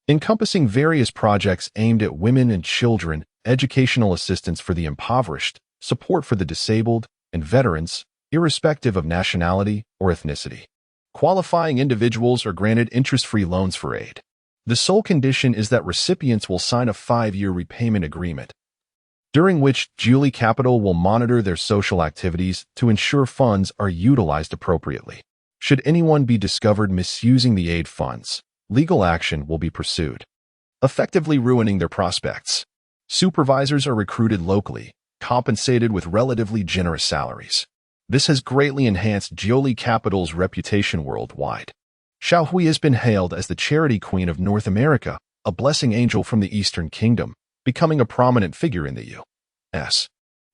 encompassing various projects aimed at women and children, educational assistance for the impoverished, support for the disabled, and veterans, irrespective of nationality or ethnicity. Qualifying individuals are granted interest-free loans for aid. The sole condition is that recipients will sign a 5-year repayment agreement, during which Jioli Capital will monitor their social activities to ensure funds are utilized appropriately. Should anyone be discovered misusing the aid funds, legal action will be pursued, effectively ruining their prospects. Supervisors are recruited locally, compensated with relatively generous salaries. This has greatly enhanced Jioli Capital's reputation worldwide. Xiao Hui has been hailed as the charity queen of North America, a blessing angel from the Eastern Kingdom, becoming a prominent figure in the U.S.,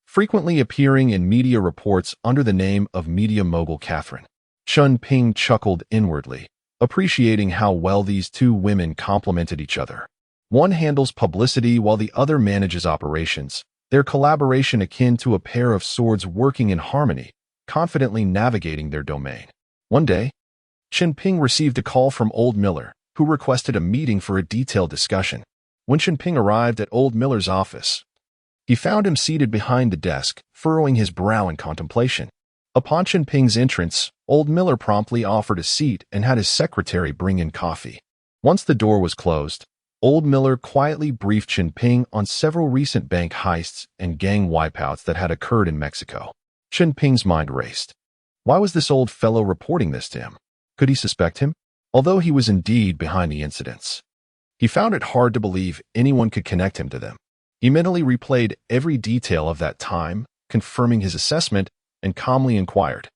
frequently appearing in media reports under the name of media mogul Catherine. Chunping chuckled inwardly, appreciating how well these two women complemented each other. One handles publicity while the other manages operations, their collaboration akin to a pair of swords working in harmony, confidently navigating their domain. One day, Chen Ping received a call from Old Miller, who requested a meeting for a detailed discussion. When Chen Ping arrived at Old Miller's office, He found him seated behind the desk, furrowing his brow in contemplation. Upon Chen Ping's entrance, old Miller promptly offered a seat and had his secretary bring in coffee. Once the door was closed, old Miller quietly briefed Chen Ping on several recent bank heists and gang wipeouts that had occurred in Mexico. Chen Ping's mind raced. Why was this old fellow reporting this to him? Could he suspect him? Although he was indeed behind the incidents, he found it hard to believe anyone could connect him to them. He mentally replayed every detail of that time, confirming his assessment, and calmly inquired,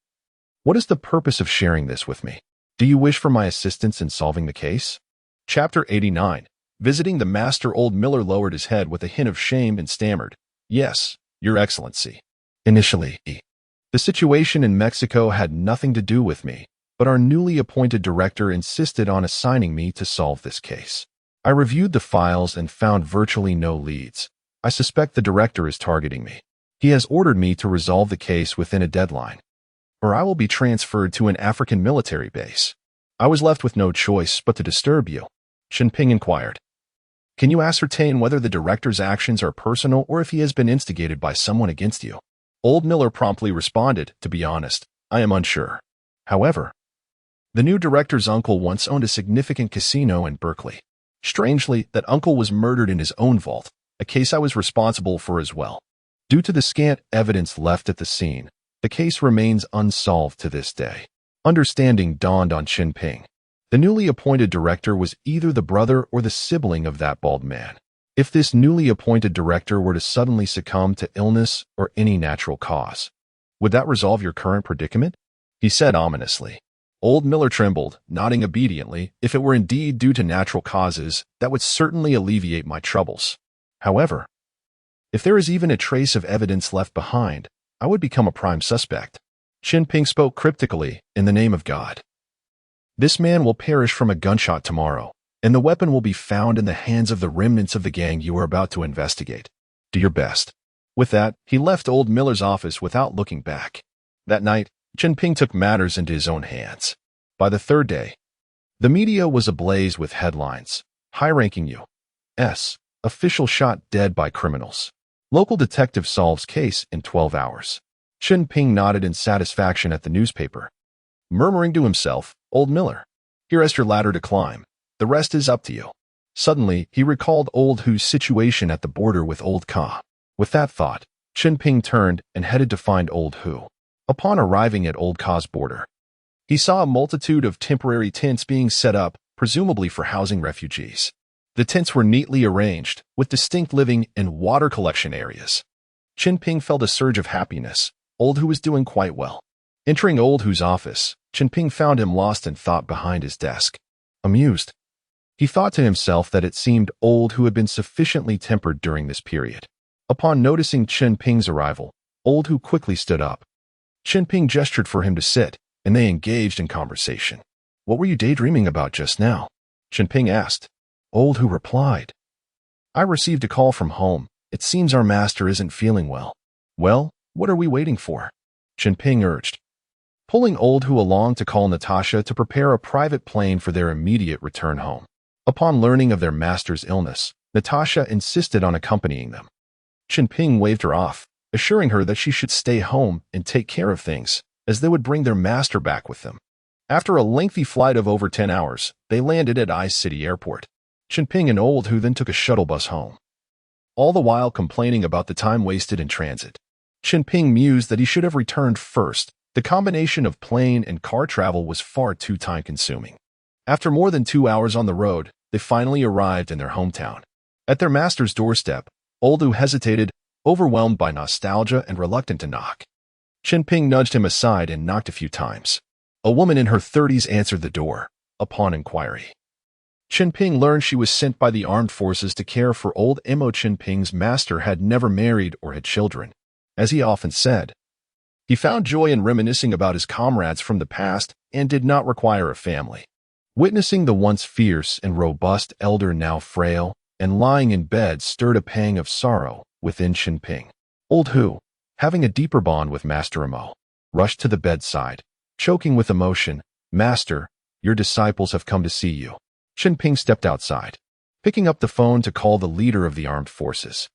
"What is the purpose of sharing this with me? Do you wish for my assistance in solving the case?" Chapter 89. Visiting the master. Old Miller lowered his head with a hint of shame and stammered, "Yes, Your Excellency. Initially, the situation in Mexico had nothing to do with me, but our newly appointed director insisted on assigning me to solve this case. I reviewed the files and found virtually no leads. I suspect the director is targeting me. He has ordered me to resolve the case within a deadline, or I will be transferred to an African military base. I was left with no choice but to disturb you." Chen Ping inquired, "Can you ascertain whether the director's actions are personal or if he has been instigated by someone against you?" Old Miller promptly responded, "To be honest, I am unsure. However, the new director's uncle once owned a significant casino in Berkeley. Strangely, that uncle was murdered in his own vault, a case I was responsible for as well. Due to the scant evidence left at the scene, the case remains unsolved to this day." Understanding dawned on Chen Ping. The newly appointed director was either the brother or the sibling of that bald man. If this newly appointed director were to suddenly succumb to illness or any natural cause, would that resolve your current predicament? He said ominously. Old Miller trembled, nodding obediently. If it were indeed due to natural causes, that would certainly alleviate my troubles. However, if there is even a trace of evidence left behind, I would become a prime suspect. Chen Ping spoke cryptically, "In the name of God. This man will perish from a gunshot tomorrow, and the weapon will be found in the hands of the remnants of the gang you are about to investigate. Do your best." With that, he left old Miller's office without looking back. That night, Chen Ping took matters into his own hands. By the third day, the media was ablaze with headlines. High-ranking U.S. official shot dead by criminals. Local detective solves case in 12 hours. Chen Ping nodded in satisfaction at the newspaper, murmuring to himself, "Old Miller, here is your ladder to climb. The rest is up to you." Suddenly, he recalled Old Hu's situation at the border with Old Ka. With that thought, Chen Ping turned and headed to find Old Hu. Upon arriving at Old Ka's border, he saw a multitude of temporary tents being set up, presumably for housing refugees. The tents were neatly arranged, with distinct living and water collection areas. Chen Ping felt a surge of happiness. Old Hu was doing quite well. Entering Old Hu's office, Chen Ping found him lost in thought behind his desk. Amused, he thought to himself that it seemed Old Hu had been sufficiently tempered during this period. Upon noticing Chen Ping's arrival, Old Hu quickly stood up. Chen Ping gestured for him to sit, and they engaged in conversation. "What were you daydreaming about just now?" Chen Ping asked. Old Hu replied, "I received a call from home. It seems our master isn't feeling well." "Well, what are we waiting for?" Chen Ping urged, pulling Old Hu along to call Natasha to prepare a private plane for their immediate return home. Upon learning of their master's illness, Natasha insisted on accompanying them. Chen Ping waved her off, assuring her that she should stay home and take care of things, as they would bring their master back with them. After a lengthy flight of over 10 hours, they landed at Ice City Airport. Chen Ping and Old Hu then took a shuttle bus home, all the while complaining about the time wasted in transit. Chen Ping mused that he should have returned first. The combination of plane and car travel was far too time-consuming. After more than 2 hours on the road, they finally arrived in their hometown. At their master's doorstep, Old Hu hesitated, overwhelmed by nostalgia and reluctant to knock. Chen Ping nudged him aside and knocked a few times. A woman in her 30s answered the door. Upon inquiry, Chen Ping learned she was sent by the armed forces to care for old Mo. Chen Ping's master had never married or had children. As he often said, he found joy in reminiscing about his comrades from the past and did not require a family. Witnessing the once fierce and robust elder now frail and lying in bed stirred a pang of sorrow within Chen Ping. Old Hu, having a deeper bond with Master Mo, rushed to the bedside, choking with emotion. "Master, your disciples have come to see you." Chen Ping stepped outside, picking up the phone to call the leader of the armed forces.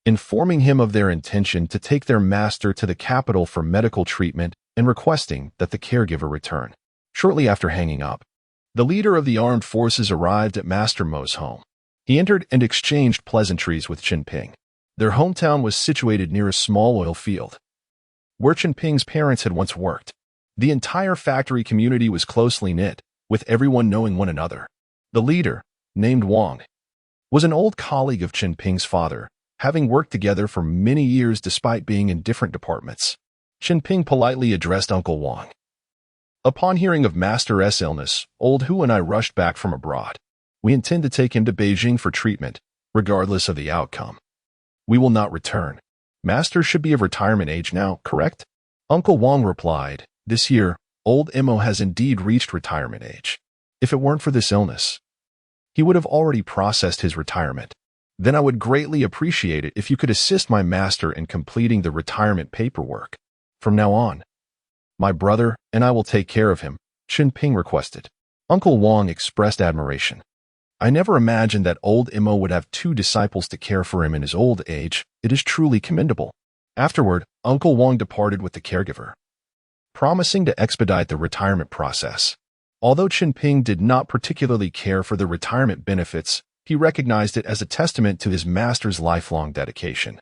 informing him of their intention to take their master to the capital for medical treatment and requesting that the caregiver return. Shortly after hanging up, the leader of the armed forces arrived at Master Mo's home. He entered and exchanged pleasantries with Chen Ping. Their hometown was situated near a small oil field, where Chen Ping's parents had once worked. The entire factory community was closely knit, with everyone knowing one another. The leader, named Wang, was an old colleague of Chen Ping's father, having worked together for many years despite being in different departments. Chen Ping politely addressed Uncle Wang. Upon hearing of Master's illness, Old Hu and I rushed back from abroad. We intend to take him to Beijing for treatment, regardless of the outcome. We will not return. Master should be of retirement age now, correct? Uncle Wang replied, this year, Old Mo has indeed reached retirement age. If it weren't for this illness, he would have already processed his retirement. Then I would greatly appreciate it if you could assist my master in completing the retirement paperwork. From now on, my brother and I will take care of him, Chen Ping requested. Uncle Wang expressed admiration. I never imagined that Old Mo would have 2 disciples to care for him in his old age. It is truly commendable. Afterward, Uncle Wang departed with the caregiver, promising to expedite the retirement process. Although Chen Ping did not particularly care for the retirement benefits, he recognized it as a testament to his master's lifelong dedication.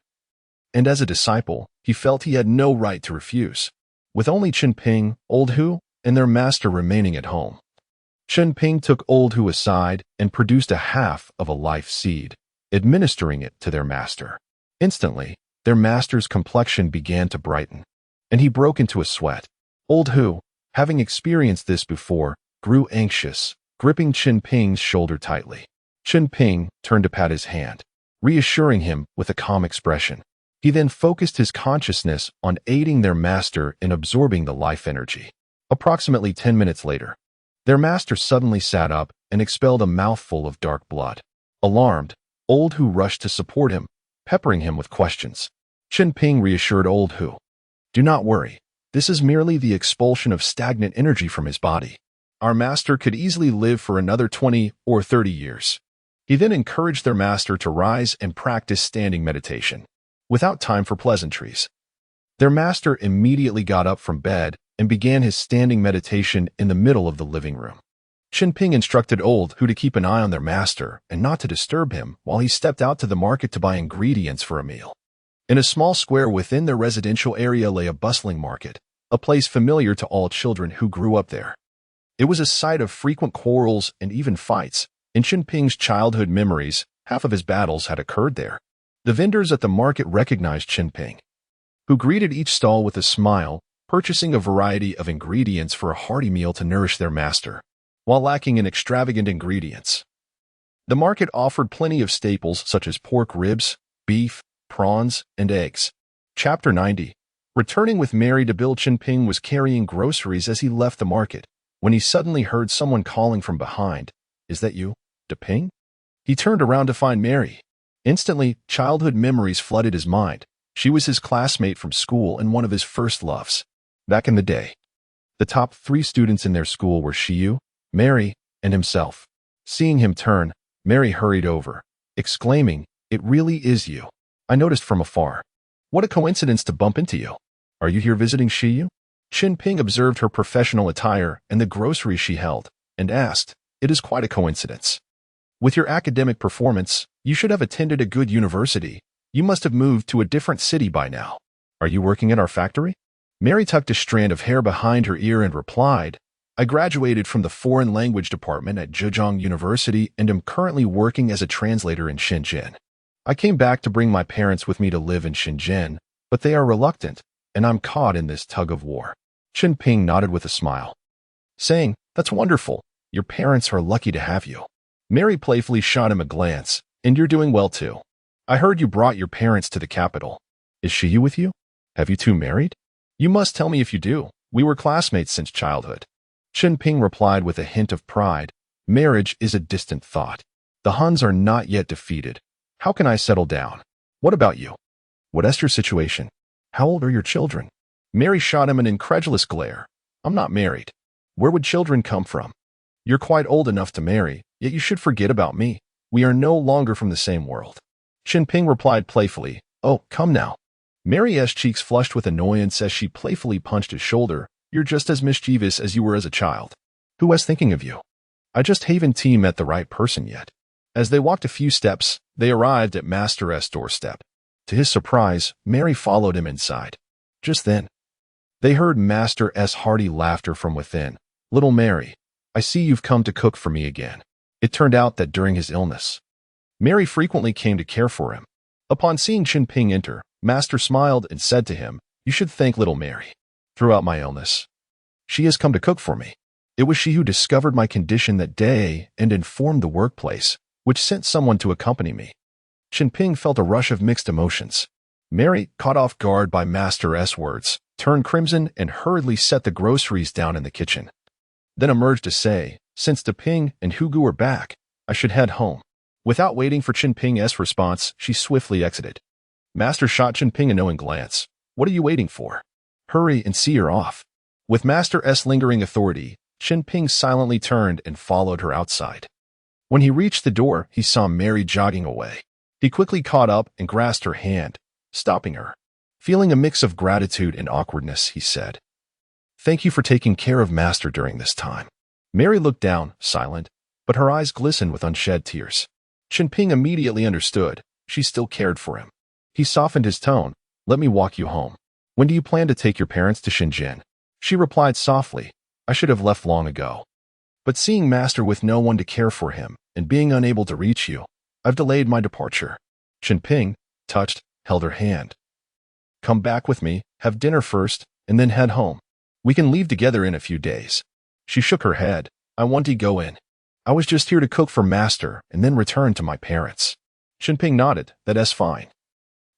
And as a disciple, he felt he had no right to refuse. With only Chen Ping, Old Hu, and their master remaining at home, Chen Ping took Old Hu aside and produced a half of a life seed, administering it to their master. Instantly, their master's complexion began to brighten, and he broke into a sweat. Old Hu, having experienced this before, grew anxious, gripping Chen Ping's shoulder tightly. Chen Ping turned to pat his hand, reassuring him with a calm expression. He then focused his consciousness on aiding their master in absorbing the life energy. Approximately 10 minutes later, their master suddenly sat up and expelled a mouthful of dark blood. Alarmed, Old Hu rushed to support him, peppering him with questions. Chen Ping reassured Old Hu, do not worry. This is merely the expulsion of stagnant energy from his body. Our master could easily live for another 20 or 30 years. He then encouraged their master to rise and practice standing meditation. Without time for pleasantries, their master immediately got up from bed and began his standing meditation in the middle of the living room. Chen Ping instructed Old Hu to keep an eye on their master and not to disturb him while he stepped out to the market to buy ingredients for a meal. In a small square within their residential area lay a bustling market, a place familiar to all children who grew up there. It was a site of frequent quarrels and even fights. In Chen Ping's childhood memories, half of his battles had occurred there. The vendors at the market recognized Chen Ping, who greeted each stall with a smile, purchasing a variety of ingredients for a hearty meal to nourish their master, while lacking in extravagant ingredients. The market offered plenty of staples such as pork ribs, beef, prawns, and eggs. Chapter 90. Returning with Mary to Bill, Chen Ping was carrying groceries as he left the market, when he suddenly heard someone calling from behind. Is that you, De Ping? He turned around to find Mary. Instantly, childhood memories flooded his mind. She was his classmate from school and one of his first loves. Back in the day, the top 3 students in their school were Shiyu, Mary, and himself. Seeing him turn, Mary hurried over, exclaiming, "It really is you. I noticed from afar. What a coincidence to bump into you. Are you here visiting Shiyu?" Chen Ping observed her professional attire and the groceries she held, and asked, "It is quite a coincidence. With your academic performance, you should have attended a good university. You must have moved to a different city by now. Are you working at our factory?" Mary tucked a strand of hair behind her ear and replied, "I graduated from the foreign language department at Zhejiang University and am currently working as a translator in Shenzhen. I came back to bring my parents with me to live in Shenzhen, but they are reluctant, and I'm caught in this tug of war." Chen Ping nodded with a smile, saying, "That's wonderful. Your parents are lucky to have you." Mary playfully shot him a glance, "And you're doing well too. I heard you brought your parents to the capital. Is Shiyu with you? Have you two married? You must tell me if you do. We were classmates since childhood." Chen Ping replied with a hint of pride, "Marriage is a distant thought. The Huns are not yet defeated. How can I settle down? What about you? What is your situation? How old are your children?" Mary shot him an incredulous glare. "I'm not married. Where would children come from? You're quite old enough to marry, yet you should forget about me. We are no longer from the same world." Chen Ping replied playfully, Oh, come now. Mary's cheeks flushed with annoyance as she playfully punched his shoulder. You're just as mischievous as you were as a child. Who was thinking of you? I just haven't met the right person yet. As they walked a few steps, they arrived at Master S' doorstep. To his surprise, Mary followed him inside. Just then, they heard Master S' hearty laughter from within. Little Mary, I see you've come to cook for me again. It turned out that during his illness, Mary frequently came to care for him. Upon seeing Chen Ping enter, Master smiled and said to him, You should thank little Mary. Throughout my illness, she has come to cook for me. It was she who discovered my condition that day and informed the workplace, which sent someone to accompany me. Chunping felt a rush of mixed emotions. Mary, caught off guard by Master S' words, turned crimson and hurriedly set the groceries down in the kitchen. Then emerged to say, Since Ping and Hugu are back, I should head home. Without waiting for Chunping's response, she swiftly exited. Master shot Chunping a knowing glance. What are you waiting for? Hurry and see her off. With Master S' lingering authority, Chunping silently turned and followed her outside. When he reached the door, he saw Mary jogging away. He quickly caught up and grasped her hand, stopping her. Feeling a mix of gratitude and awkwardness, he said, Thank you for taking care of Master during this time. Mary looked down, silent, but her eyes glistened with unshed tears. Chunping immediately understood. She still cared for him. He softened his tone. Let me walk you home. When do you plan to take your parents to Shenzhen? She replied softly, I should have left long ago. But seeing Master with no one to care for him and being unable to reach you, I've delayed my departure. Chunping, touched, held her hand. Come back with me, have dinner first, and then head home. We can leave together in a few days. She shook her head. I want to go in. I was just here to cook for Master and then return to my parents. Chunping nodded. That's fine.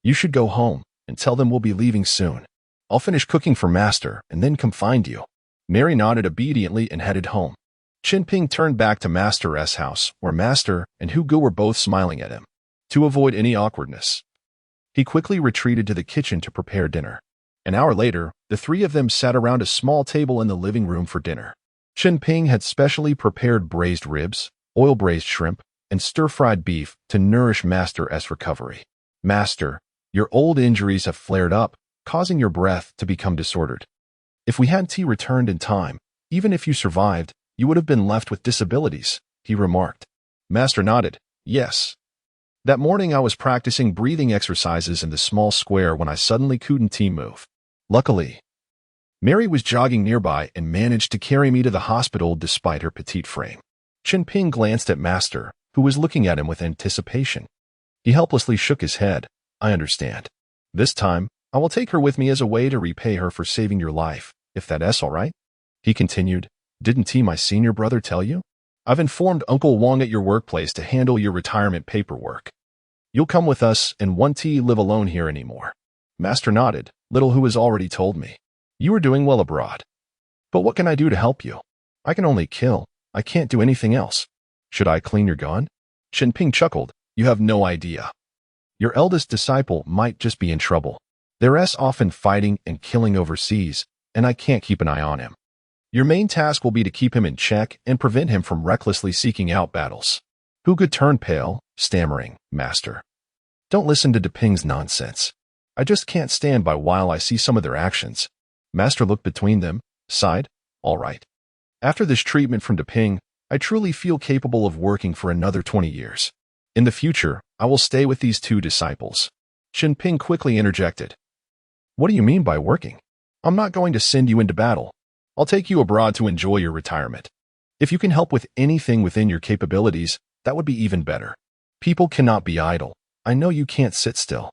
You should go home and tell them we'll be leaving soon. I'll finish cooking for Master and then come find you. Mary nodded obediently and headed home. Chunping turned back to Master S' house, where Master and Hugu were both smiling at him. To avoid any awkwardness, he quickly retreated to the kitchen to prepare dinner. An hour later, the three of them sat around a small table in the living room for dinner. Chunping had specially prepared braised ribs, oil-braised shrimp, and stir-fried beef to nourish Master S' recovery. Master, your old injuries have flared up, causing your breath to become disordered. If we had tea returned in time, even if you survived, you would have been left with disabilities, he remarked. Master nodded. Yes. That morning I was practicing breathing exercises in the small square when I suddenly couldn't move. Luckily, Mary was jogging nearby and managed to carry me to the hospital despite her petite frame. Chunping glanced at Master, who was looking at him with anticipation. He helplessly shook his head. I understand. This time, I will take her with me as a way to repay her for saving your life, if that's all right. He continued, Didn't my senior brother tell you? I've informed Uncle Wong at your workplace to handle your retirement paperwork. You'll come with us and won't live alone here anymore. Master nodded. Little who has already told me. You are doing well abroad. But what can I do to help you? I can only kill. I can't do anything else. Should I clean your gun? Chunping chuckled. You have no idea. Your eldest disciple might just be in trouble. They're often fighting and killing overseas, and I can't keep an eye on him. Your main task will be to keep him in check and prevent him from recklessly seeking out battles. Hugu turned pale, stammering, Master. Don't listen to Ping's nonsense. I just can't stand by while I see some of their actions. Master looked between them, sighed. All right. After this treatment from Ping, I truly feel capable of working for another 20 years. In the future, I will stay with these two disciples. Chunping quickly interjected. What do you mean by working? I'm not going to send you into battle. I'll take you abroad to enjoy your retirement. If you can help with anything within your capabilities, that would be even better. People cannot be idle. I know you can't sit still.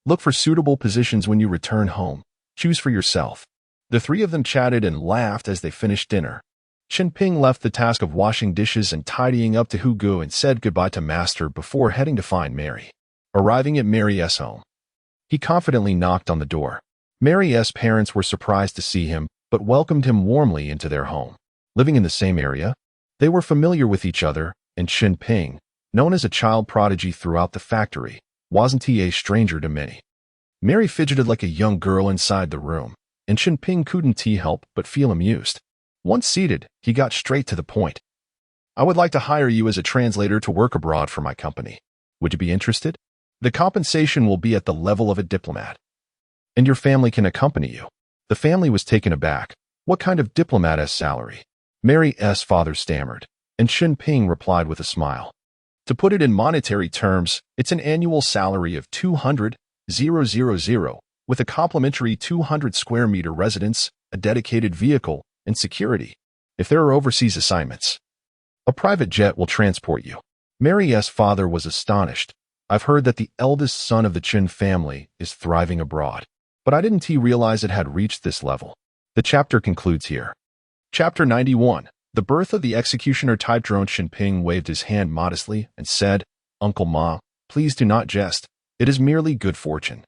Look for suitable positions when you return home. Choose for yourself. The three of them chatted and laughed as they finished dinner. Chunping left the task of washing dishes and tidying up to Hugu and said goodbye to Master before heading to find Mary. Arriving at Mary's home, he confidently knocked on the door. Mary's parents were surprised to see him, but welcomed him warmly into their home. Living in the same area, they were familiar with each other, and Chunping, known as a child prodigy throughout the factory, wasn't a stranger to many. Mary fidgeted like a young girl inside the room, and Chunping couldn't help but feel amused. Once seated, he got straight to the point. I would like to hire you as a translator to work abroad for my company. Would you be interested? The compensation will be at the level of a diplomat. And your family can accompany you. The family was taken aback. What kind of diplomat's salary? Mary's father stammered, and Chen Ping replied with a smile. To put it in monetary terms, it's an annual salary of 200,000, with a complimentary 200 square meter residence, a dedicated vehicle, and security. If there are overseas assignments, a private jet will transport you. Mary's father was astonished. I've heard that the eldest son of the Chen family is thriving abroad, but I didn't realize it had reached this level. The chapter concludes here. Chapter 91. The birth of the executioner-type drone. Chen Ping waved his hand modestly and said, Uncle Ma, please do not jest. It is merely good fortune.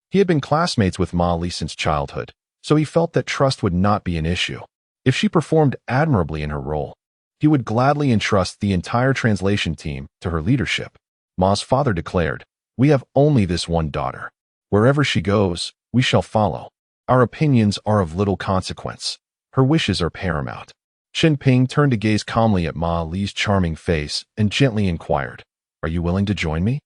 He had been classmates with Ma Li since childhood, so he felt that trust would not be an issue. If she performed admirably in her role, he would gladly entrust the entire translation team to her leadership. Ma's father declared, We have only this one daughter. Wherever she goes, we shall follow. Our opinions are of little consequence. Her wishes are paramount. Chen Ping turned to gaze calmly at Ma Li's charming face and gently inquired, Are you willing to join me?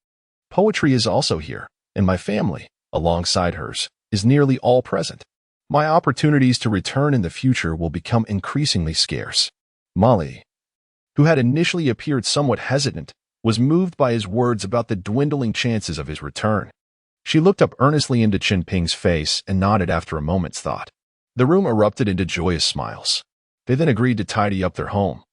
Poetry is also here, and my family, alongside hers, is nearly all present. My opportunities to return in the future will become increasingly scarce. Ma Li, who had initially appeared somewhat hesitant, was moved by his words about the dwindling chances of his return. She looked up earnestly into Chen Ping's face and nodded after a moment's thought. The room erupted into joyous smiles. They then agreed to tidy up their home.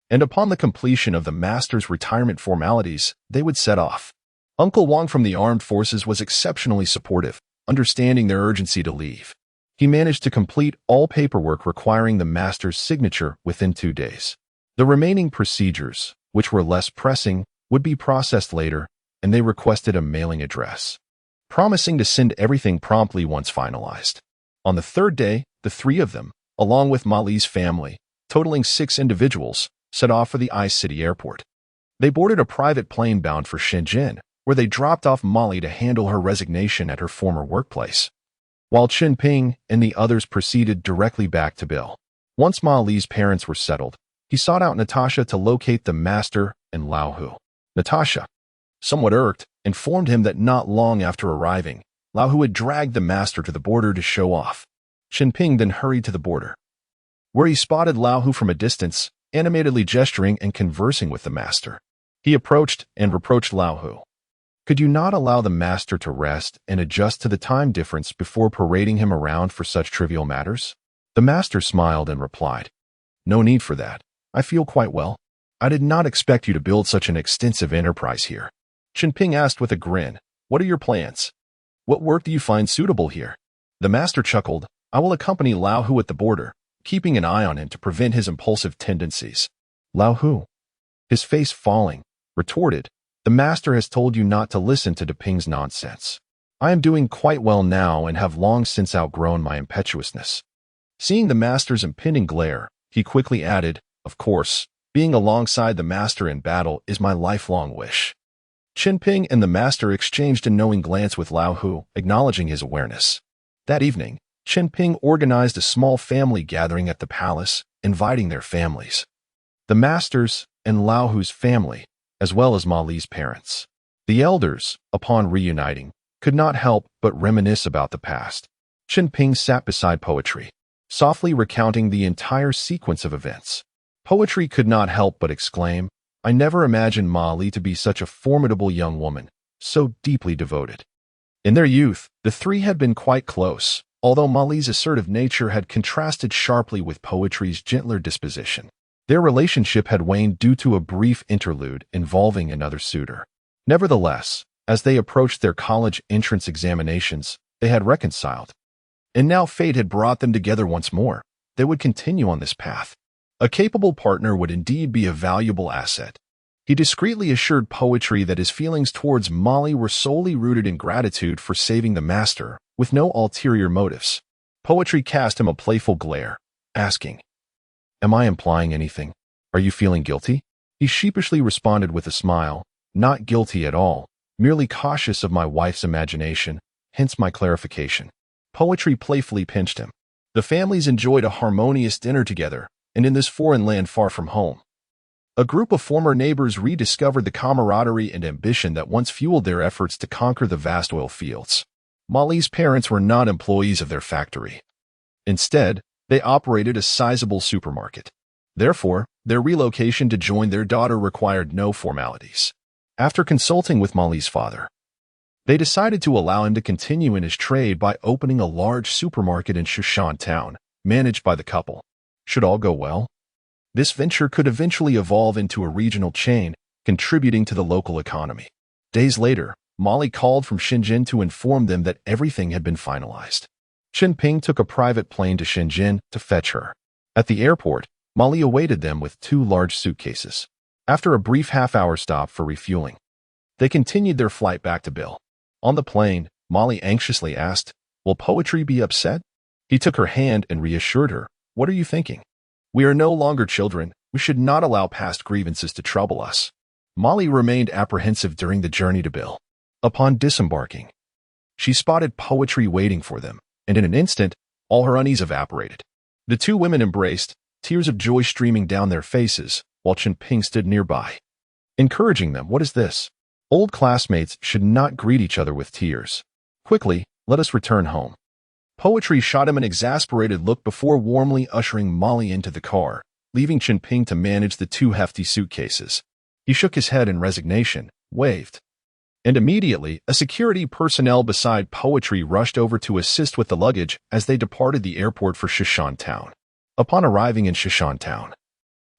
And upon the completion of the master's retirement formalities, they would set off. Uncle Wang from the armed forces was exceptionally supportive, understanding their urgency to leave. He managed to complete all paperwork requiring the master's signature within 2 days. The remaining procedures, which were less pressing, would be processed later, and they requested a mailing address, promising to send everything promptly once finalized. On the 3rd day, the 3 of them, along with Ma Li's family, totaling 6 individuals, set off for the I-City airport. They boarded a private plane bound for Shenzhen, where they dropped off Ma Li to handle her resignation at her former workplace, while Chen Ping and the others proceeded directly back to Bill. Once Ma Li's parents were settled, he sought out Natasha to locate the master and Lao Hu. Natasha, somewhat irked, informed him that not long after arriving, Lao Hu had dragged the master to the border to show off. Chen Ping then hurried to the border, where he spotted Lao Hu from a distance, animatedly gesturing and conversing with the master. He approached and reproached Lao Hu. Could you not allow the master to rest and adjust to the time difference before parading him around for such trivial matters? The master smiled and replied, No need for that. I feel quite well. I did not expect you to build such an extensive enterprise here. Chen Ping asked with a grin, What are your plans? What work do you find suitable here? The master chuckled, I will accompany Lao Hu at the border, keeping an eye on him to prevent his impulsive tendencies. Lao Hu, his face falling, retorted, The master has told you not to listen to De Ping's nonsense. I am doing quite well now and have long since outgrown my impetuousness. Seeing the master's impending glare, he quickly added, Of course, being alongside the master in battle is my lifelong wish. Chen Ping and the master exchanged a knowing glance with Lao Hu, acknowledging his awareness. That evening, Chen Ping organized a small family gathering at the palace, inviting their families, the master's and Lao Hu's family, as well as Ma Li's parents. The elders, upon reuniting, could not help but reminisce about the past. Chen Ping sat beside Poetry, softly recounting the entire sequence of events. Poetry could not help but exclaim, I never imagined Ma Li to be such a formidable young woman, so deeply devoted. In their youth, the 3 had been quite close, although Ma Li's assertive nature had contrasted sharply with Poetry's gentler disposition. Their relationship had waned due to a brief interlude involving another suitor. Nevertheless, as they approached their college entrance examinations, they had reconciled. And now fate had brought them together once more. They would continue on this path. A capable partner would indeed be a valuable asset. He discreetly assured Poetry that his feelings towards Ma Li were solely rooted in gratitude for saving the master, with no ulterior motives. Poetry cast him a playful glare, asking, Am I implying anything? Are you feeling guilty? He sheepishly responded with a smile, Not guilty at all, merely cautious of my wife's imagination, hence my clarification. Poetry playfully pinched him. The families enjoyed a harmonious dinner together, and in this foreign land far from home, A group of former neighbors rediscovered the camaraderie and ambition that once fueled their efforts to conquer the vast oil fields. Molly's parents were not employees of their factory. Instead, they operated a sizable supermarket. Therefore, their relocation to join their daughter required no formalities. After consulting with Molly's father, they decided to allow him to continue in his trade by opening a large supermarket in Town, managed by the couple. Should all go well, this venture could eventually evolve into a regional chain, contributing to the local economy. Days later, Molly called from Shenzhen to inform them that everything had been finalized. Chen Ping took a private plane to Shenzhen to fetch her. At the airport, Molly awaited them with 2 large suitcases. After a brief half-hour stop for refueling, they continued their flight back to Bill. On the plane, Molly anxiously asked, "Will poetry be upset?" He took her hand and reassured her, "What are you thinking? We are no longer children. We should not allow past grievances to trouble us." Molly remained apprehensive during the journey to Bill. Upon disembarking, she spotted poetry waiting for them, and in an instant, all her unease evaporated. The 2 women embraced, tears of joy streaming down their faces, while Chunping stood nearby, encouraging them. "What is this? Old classmates should not greet each other with tears. Quickly, let us return home." Poetry shot him an exasperated look before warmly ushering Molly into the car, leaving Chunping to manage the 2 hefty suitcases. He shook his head in resignation, waved, and immediately a security personnel beside Poetry rushed over to assist with the luggage as they departed the airport for Town. Upon arriving in Town,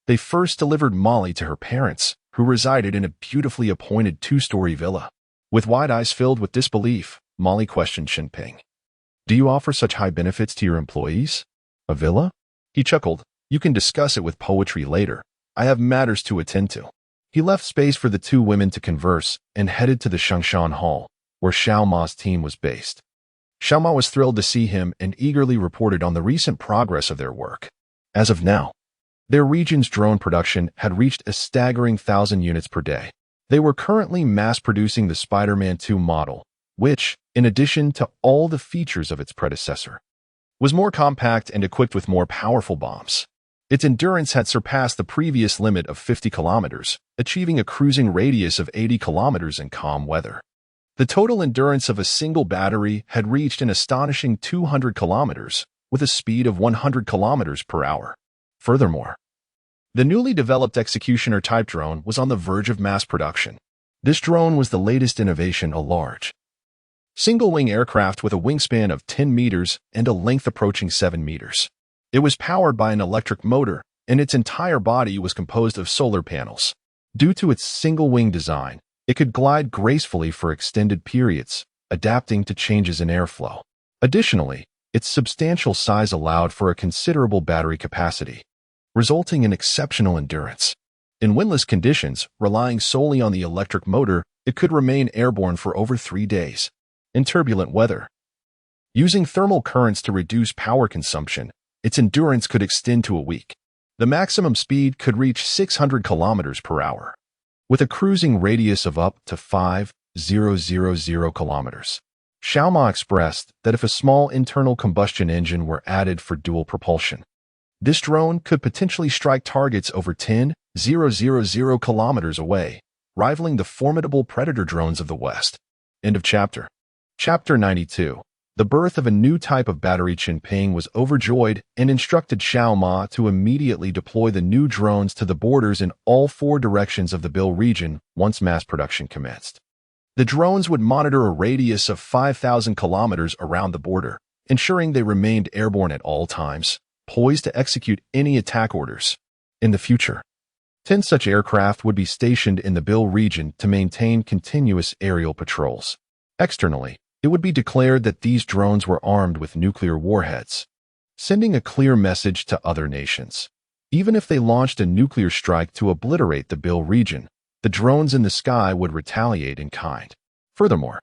they first delivered Molly to her parents, who resided in a beautifully appointed 2-story villa. With wide eyes filled with disbelief, Molly questioned Chunping, "Do you offer such high benefits to your employees? A villa?" He chuckled, "You can discuss it with Poetry later. I have matters to attend to." He left space for the 2 women to converse and headed to the Shangshan Hall, where Xiao Ma's team was based. Xiao Ma was thrilled to see him and eagerly reported on the recent progress of their work. As of now, their region's drone production had reached a staggering 1,000 units per day. They were currently mass-producing the Spider-Man 2 model, which, in addition to all the features of its predecessor, was more compact and equipped with more powerful bombs. Its endurance had surpassed the previous limit of 50 kilometers, achieving a cruising radius of 80 kilometers in calm weather. The total endurance of a single battery had reached an astonishing 200 kilometers, with a speed of 100 kilometers per hour. Furthermore, the newly developed Executioner type drone was on the verge of mass production. This drone was the latest innovation, a large, single-wing aircraft with a wingspan of 10 meters and a length approaching 7 meters. It was powered by an electric motor, and its entire body was composed of solar panels. Due to its single-wing design, it could glide gracefully for extended periods, adapting to changes in airflow. Additionally, its substantial size allowed for a considerable battery capacity, resulting in exceptional endurance. In windless conditions, relying solely on the electric motor, it could remain airborne for over 3 days. In turbulent weather, using thermal currents to reduce power consumption, its endurance could extend to a week. The maximum speed could reach 600 kilometers per hour, with a cruising radius of up to 5,000 kilometers. Xiao Ma expressed that if a small internal combustion engine were added for dual propulsion, this drone could potentially strike targets over 10,000 kilometers away, rivaling the formidable Predator drones of the West. End of chapter. Chapter 92. The birth of a new type of battery. Chunping was overjoyed and instructed Xiao Ma to immediately deploy the new drones to the borders in all 4 directions of the Bill region once mass production commenced. The drones would monitor a radius of 5,000 kilometers around the border, ensuring they remained airborne at all times, poised to execute any attack orders. In the future, 10 such aircraft would be stationed in the Bill region to maintain continuous aerial patrols. Externally, it would be declared that these drones were armed with nuclear warheads, sending a clear message to other nations. Even if they launched a nuclear strike to obliterate the Bill region, the drones in the sky would retaliate in kind. Furthermore,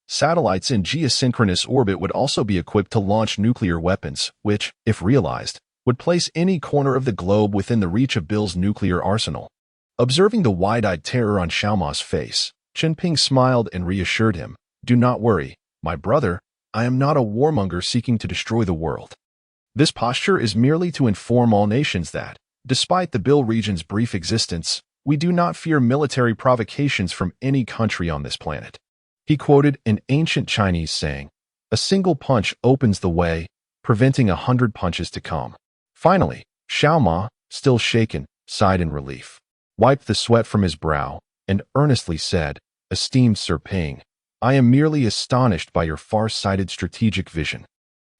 satellites in geosynchronous orbit would also be equipped to launch nuclear weapons, which, if realized, would place any corner of the globe within the reach of Bill's nuclear arsenal. Observing the wide-eyed terror on Xiao Ma's face, Chen Ping smiled and reassured him, "Do not worry, my brother. I am not a warmonger seeking to destroy the world. This posture is merely to inform all nations that, Despite the Bill region's brief existence, we do not fear military provocations from any country on this planet. He quoted an ancient Chinese saying, "A single punch opens the way, preventing 100 punches to come." Finally, Xiao Ma, still shaken, sighed in relief, wiped the sweat from his brow, and earnestly said, "Esteemed Sir Ping, I am merely astonished by your far-sighted strategic vision.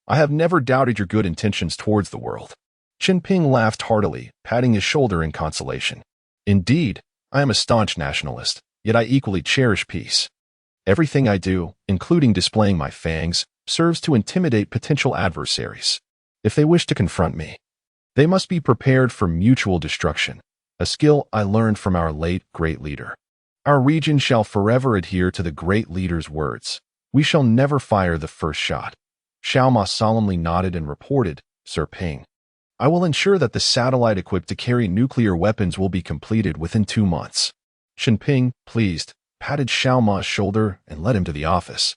I have never doubted your good intentions towards the world." Chen Ping laughed heartily, patting his shoulder in consolation. "Indeed, I am a staunch nationalist, yet I equally cherish peace. Everything I do, including displaying my fangs, serves to intimidate potential adversaries. If they wish to confront me, they must be prepared for mutual destruction, a skill I learned from our late great leader. Our region shall forever adhere to the great leader's words. We shall never fire the first shot." Xiao Ma solemnly nodded and reported, "Sir Ping, I will ensure that the satellite equipped to carry nuclear weapons will be completed within 2 months." Chunping, pleased, patted Xiao Ma's shoulder and led him to the office.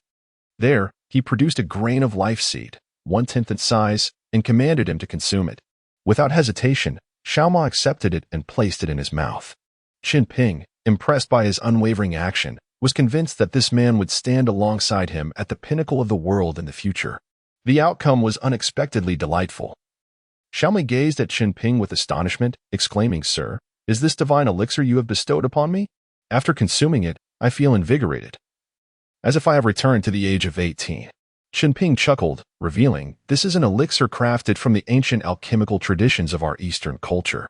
There, he produced a grain of life seed, 1/10 its size, and commanded him to consume it. Without hesitation, Xiao Ma accepted it and placed it in his mouth. Chunping, impressed by his unwavering action, was convinced that this man would stand alongside him at the pinnacle of the world in the future. The outcome was unexpectedly delightful. Xiao Ma gazed at Chunping with astonishment, exclaiming, "Sir, is this divine elixir you have bestowed upon me? After consuming it, I feel invigorated, as if I have returned to the age of 18. Chunping chuckled, revealing, "This is an elixir crafted from the ancient alchemical traditions of our Eastern culture.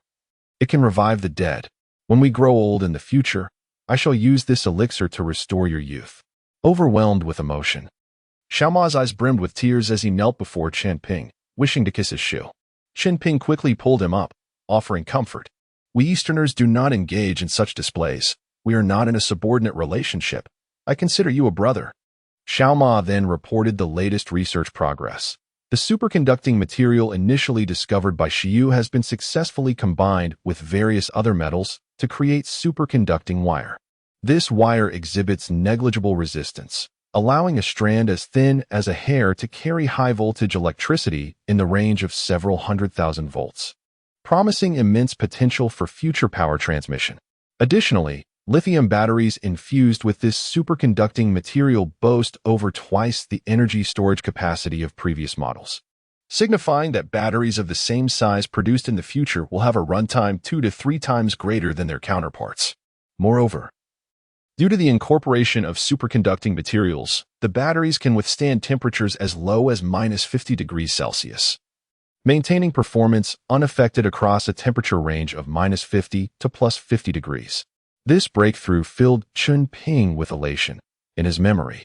It can revive the dead. When we grow old in the future, I shall use this elixir to restore your youth." Overwhelmed with emotion, Xiao Ma's eyes brimmed with tears as he knelt before Chunping, wishing to kiss his shoe. Chunping quickly pulled him up, offering comfort. "We Easterners do not engage in such displays. We are not in a subordinate relationship. I consider you a brother." Xiao Ma then reported the latest research progress. The superconducting material initially discovered by Xiu has been successfully combined with various other metals to create superconducting wire. This wire exhibits negligible resistance, allowing a strand as thin as a hair to carry high-voltage electricity in the range of several 100,000 volts, promising immense potential for future power transmission. Additionally, lithium batteries infused with this superconducting material boast over twice the energy storage capacity of previous models, signifying that batteries of the same size produced in the future will have a runtime 2 to 3 times greater than their counterparts. Moreover, due to the incorporation of superconducting materials, the batteries can withstand temperatures as low as -50 degrees Celsius, maintaining performance unaffected across a temperature range of -50 to +50 degrees. This breakthrough filled Chunping with elation. In his memory,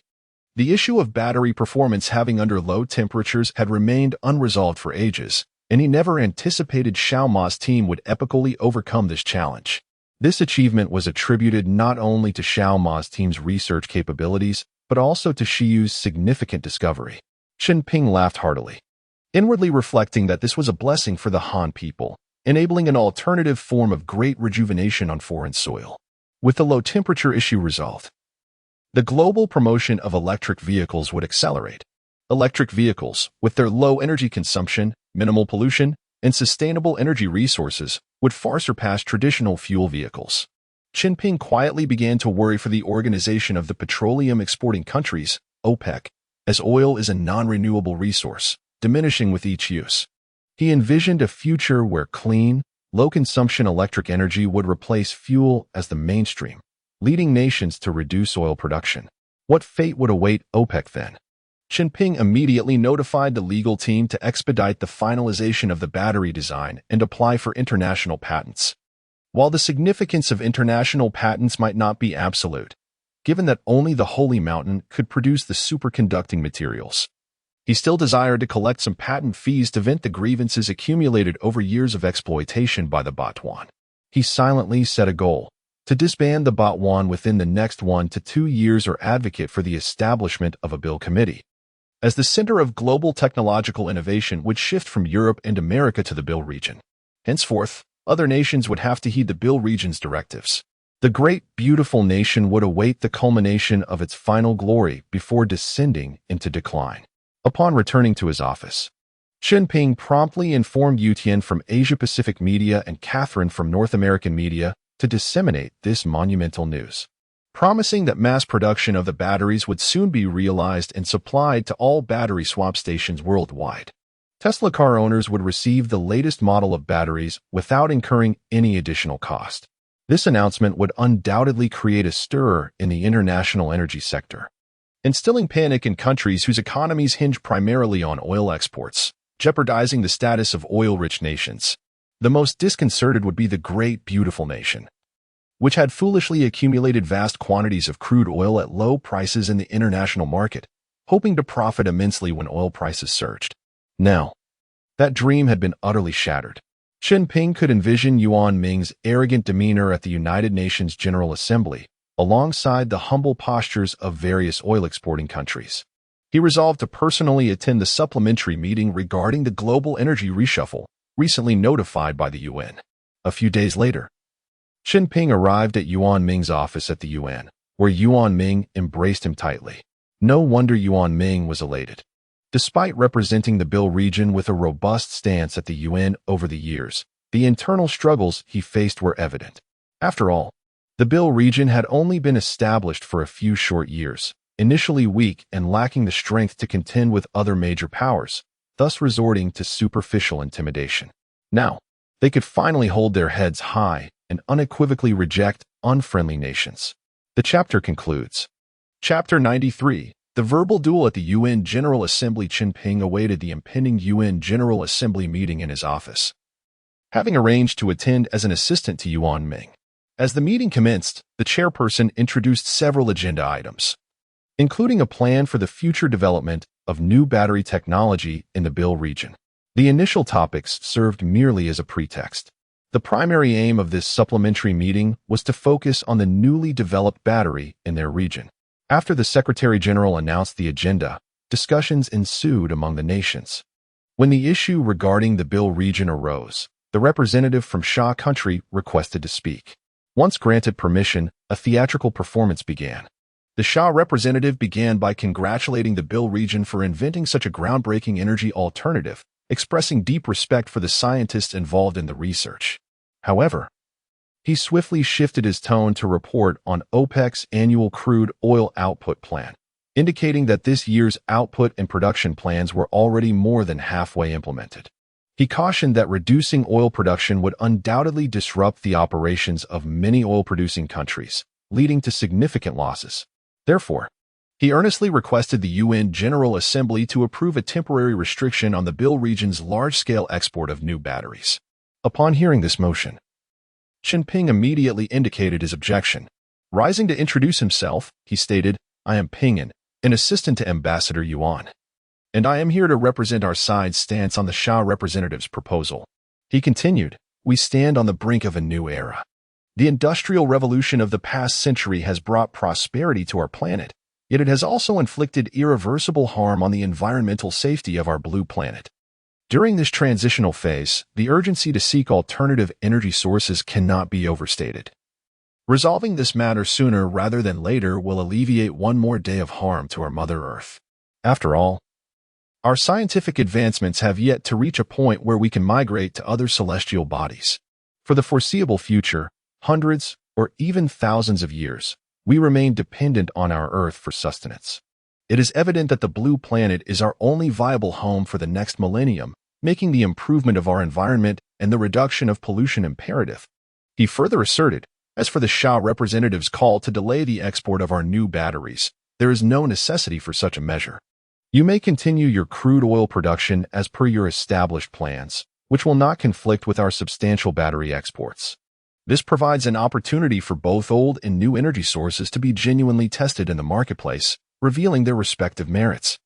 the issue of battery performance having under low temperatures had remained unresolved for ages, and he never anticipated Xiao Ma's team would epically overcome this challenge. This achievement was attributed not only to Xiao Ma's team's research capabilities, but also to Xiu's significant discovery. Chunping laughed heartily, inwardly reflecting that this was a blessing for the Han people, enabling an alternative form of great rejuvenation on foreign soil. With the low-temperature issue resolved, the global promotion of electric vehicles would accelerate. Electric vehicles, with their low energy consumption, minimal pollution, and sustainable energy resources, would far surpass traditional fuel vehicles. Chunping quietly began to worry for the organization of the petroleum-exporting countries, OPEC, as oil is a non-renewable resource, diminishing with each use. He envisioned a future where clean, low-consumption electric energy would replace fuel as the mainstream, leading nations to reduce oil production. What fate would await OPEC then? Chunping immediately notified the legal team to expedite the finalization of the battery design and apply for international patents. While the significance of international patents might not be absolute, given that only the Holy Mountain could produce the superconducting materials, he still desired to collect some patent fees to vent the grievances accumulated over years of exploitation by the Batuan. He silently set a goal to disband the Batuan within the next 1 to 2 years or advocate for the establishment of a bill committee. As the center of global technological innovation would shift from Europe and America to the Bill region. Henceforth, other nations would have to heed the Bill region's directives. The great, beautiful nation would await the culmination of its final glory before descending into decline. Upon returning to his office, Chen Ping promptly informed Yutian from Asia-Pacific media and Catherine from North American media to disseminate this monumental news, promising that mass production of the batteries would soon be realized and supplied to all battery swap stations worldwide. Tesla car owners would receive the latest model of batteries without incurring any additional cost. This announcement would undoubtedly create a stir in the international energy sector, instilling panic in countries whose economies hinge primarily on oil exports, jeopardizing the status of oil-rich nations. The most disconcerted would be the Great Beautiful Nation, which had foolishly accumulated vast quantities of crude oil at low prices in the international market, hoping to profit immensely when oil prices surged. Now, that dream had been utterly shattered. Chen Ping could envision Yuan Ming's arrogant demeanor at the United Nations General Assembly, alongside the humble postures of various oil-exporting countries. He resolved to personally attend the supplementary meeting regarding the global energy reshuffle, recently notified by the UN. A few days later, Chen Ping arrived at Yuan Ming's office at the UN, where Yuan Ming embraced him tightly. No wonder Yuan Ming was elated. Despite representing the Bill region with a robust stance at the UN over the years, the internal struggles he faced were evident. After all, the Bill region had only been established for a few short years, initially weak and lacking the strength to contend with other major powers, thus resorting to superficial intimidation. Now, they could finally hold their heads high and unequivocally reject unfriendly nations. The chapter concludes. Chapter 93. The verbal duel at the UN General Assembly. Chen Ping awaited the impending UN General Assembly meeting in his office, having arranged to attend as an assistant to Yuan Ming. As the meeting commenced, the chairperson introduced several agenda items, including a plan for the future development of new battery technology in the Bill region. The initial topics served merely as a pretext. The primary aim of this supplementary meeting was to focus on the newly developed battery in their region. After the Secretary-General announced the agenda, discussions ensued among the nations. When the issue regarding the Bill region arose, the representative from Shah country requested to speak. Once granted permission, a theatrical performance began. The Shah representative began by congratulating the Bill region for inventing such a groundbreaking energy alternative, expressing deep respect for the scientists involved in the research. However, he swiftly shifted his tone to report on OPEC's annual crude oil output plan, indicating that this year's output and production plans were already more than halfway implemented. He cautioned that reducing oil production would undoubtedly disrupt the operations of many oil-producing countries, leading to significant losses. Therefore, he earnestly requested the UN General Assembly to approve a temporary restriction on the Bill region's large-scale export of new batteries. Upon hearing this motion, Chen Ping immediately indicated his objection. Rising to introduce himself, he stated, "I am Ping, an assistant to Ambassador Yuan, and I am here to represent our side's stance on the Shah representative's proposal." He continued, "We stand on the brink of a new era. The industrial revolution of the past century has brought prosperity to our planet, yet it has also inflicted irreversible harm on the environmental safety of our blue planet. During this transitional phase, the urgency to seek alternative energy sources cannot be overstated. Resolving this matter sooner rather than later will alleviate one more day of harm to our Mother Earth. After all, our scientific advancements have yet to reach a point where we can migrate to other celestial bodies. For the foreseeable future, hundreds or even thousands of years, we remain dependent on our Earth for sustenance. It is evident that the blue planet is our only viable home for the next millennium, making the improvement of our environment and the reduction of pollution imperative." He further asserted, "As for the Shah representative's call to delay the export of our new batteries, there is no necessity for such a measure. You may continue your crude oil production as per your established plans, which will not conflict with our substantial battery exports. This provides an opportunity for both old and new energy sources to be genuinely tested in the marketplace, revealing their respective merits.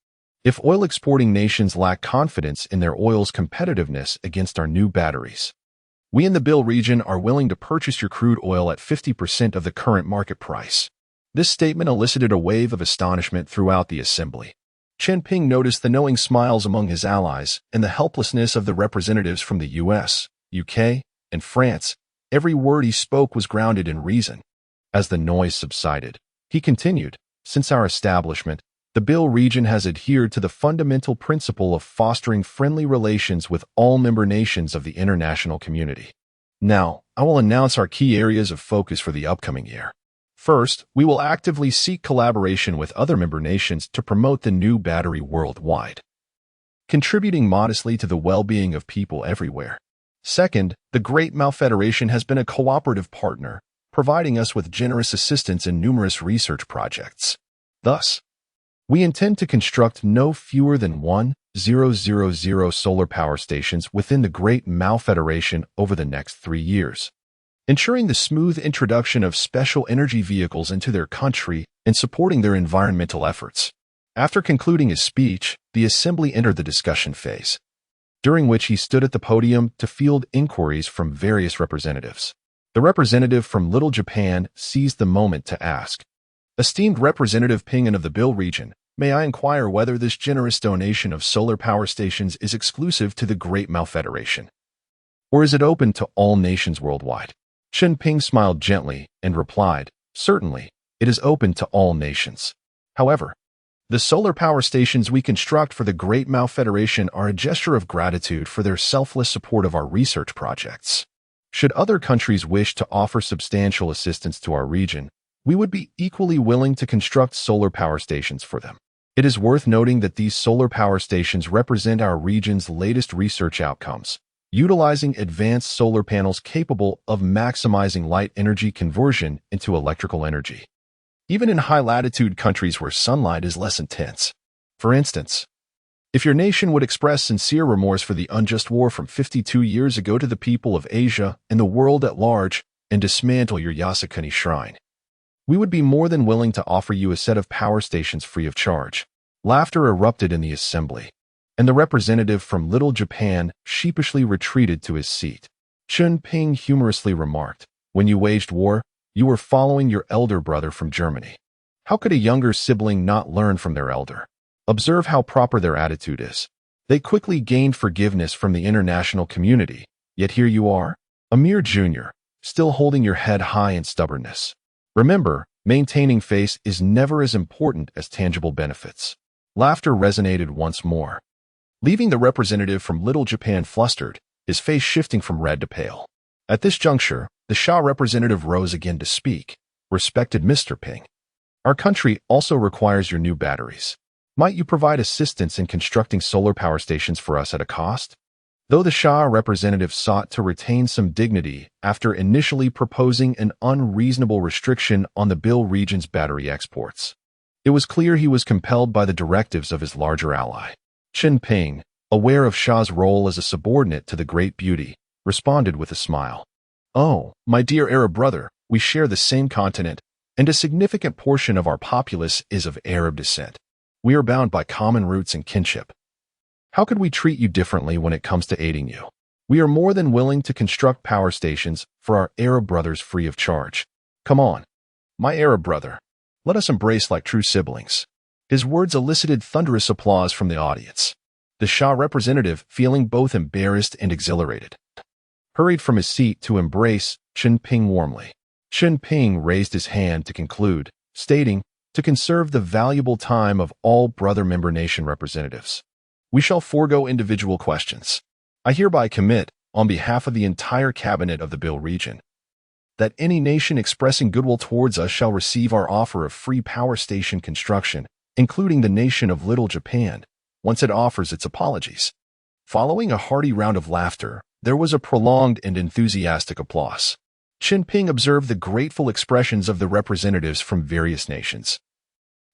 If oil-exporting nations lack confidence in their oil's competitiveness against our new batteries, we in the Bill region are willing to purchase your crude oil at 50% of the current market price." This statement elicited a wave of astonishment throughout the assembly. Chen Ping noticed the knowing smiles among his allies and the helplessness of the representatives from the US, UK, and France. Every word he spoke was grounded in reason. As the noise subsided, he continued, "Since our establishment, The Bill region has adhered to the fundamental principle of fostering friendly relations with all member nations of the international community. Now, I will announce our key areas of focus for the upcoming year. First, we will actively seek collaboration with other member nations to promote the new battery worldwide, contributing modestly to the well-being of people everywhere. Second, the Great Malfederation has been a cooperative partner, providing us with generous assistance in numerous research projects. Thus, we intend to construct no fewer than 1,000 solar power stations within the Great Malfederation over the next 3 years, ensuring the smooth introduction of special energy vehicles into their country and supporting their environmental efforts. After concluding his speech, the assembly entered the discussion phase, during which he stood at the podium to field inquiries from various representatives. The representative from Little Japan seized the moment to ask, "Esteemed Representative Ping of the Bill region, may I inquire whether this generous donation of solar power stations is exclusive to the Great Malfederation, or is it open to all nations worldwide?" Chen Ping smiled gently and replied, "Certainly, it is open to all nations. However, the solar power stations we construct for the Great Malfederation are a gesture of gratitude for their selfless support of our research projects. Should other countries wish to offer substantial assistance to our region, we would be equally willing to construct solar power stations for them. It is worth noting that these solar power stations represent our region's latest research outcomes, utilizing advanced solar panels capable of maximizing light energy conversion into electrical energy, even in high-latitude countries where sunlight is less intense. For instance, if your nation would express sincere remorse for the unjust war from 52 years ago to the people of Asia and the world at large and dismantle your Yasukuni shrine, we would be more than willing to offer you a set of power stations free of charge." Laughter erupted in the assembly, and the representative from Little Japan sheepishly retreated to his seat. Chunping humorously remarked, "When you waged war, you were following your elder brother from Germany. How could a younger sibling not learn from their elder? Observe how proper their attitude is. They quickly gained forgiveness from the international community, yet here you are, a mere junior, still holding your head high in stubbornness. Remember, maintaining faith is never as important as tangible benefits." Laughter resonated once more, leaving the representative from Little Japan flustered, his face shifting from red to pale. At this juncture, the Shah representative rose again to speak. "Respected Mr. Ping, our country also requires your new batteries. Might you provide assistance in constructing solar power stations for us at a cost?" Though the Shah representative sought to retain some dignity after initially proposing an unreasonable restriction on the Bill region's battery exports, it was clear he was compelled by the directives of his larger ally. Chen Ping, aware of Shah's role as a subordinate to the great beauty, responded with a smile. "Oh, my dear Arab brother, we share the same continent, and a significant portion of our populace is of Arab descent. We are bound by common roots and kinship. How could we treat you differently when it comes to aiding you? We are more than willing to construct power stations for our Arab brothers free of charge. Come on, my Arab brother. Let us embrace like true siblings." His words elicited thunderous applause from the audience. The Shah representative, feeling both embarrassed and exhilarated, hurried from his seat to embrace Chunping warmly. Chunping raised his hand to conclude, stating, "To conserve the valuable time of all brother member nation representatives, we shall forego individual questions. I hereby commit, on behalf of the entire cabinet of the Bill region, that any nation expressing goodwill towards us shall receive our offer of free power station construction, including the nation of Little Japan, once it offers its apologies." Following a hearty round of laughter, there was a prolonged and enthusiastic applause. Chunping observed the grateful expressions of the representatives from various nations,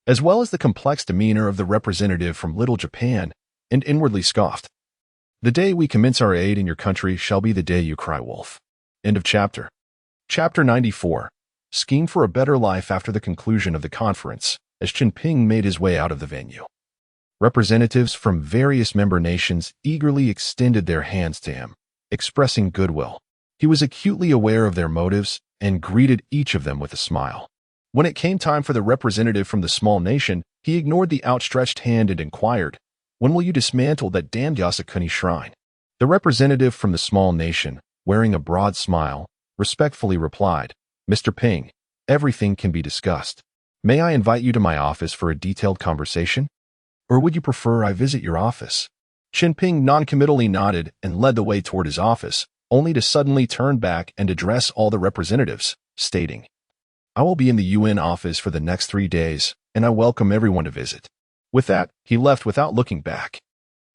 as well as the complex demeanor of the representative from Little Japan, and inwardly scoffed. "The day we commence our aid in your country shall be the day you cry wolf." End of chapter. Chapter 94. Scheme for a Better Life. After the conclusion of the conference, as Chunping made his way out of the venue, representatives from various member nations eagerly extended their hands to him, expressing goodwill. He was acutely aware of their motives and greeted each of them with a smile. When it came time for the representative from the small nation, he ignored the outstretched hand and inquired, "When will you dismantle that damned Yasukuni shrine?" The representative from the small nation, wearing a broad smile, respectfully replied, "Mr. Ping, everything can be discussed. May I invite you to my office for a detailed conversation? Or would you prefer I visit your office? Chen Ping noncommittally nodded and led the way toward his office, only to suddenly turn back and address all the representatives, stating, I will be in the UN office for the next 3 days, and I welcome everyone to visit. With that, he left without looking back.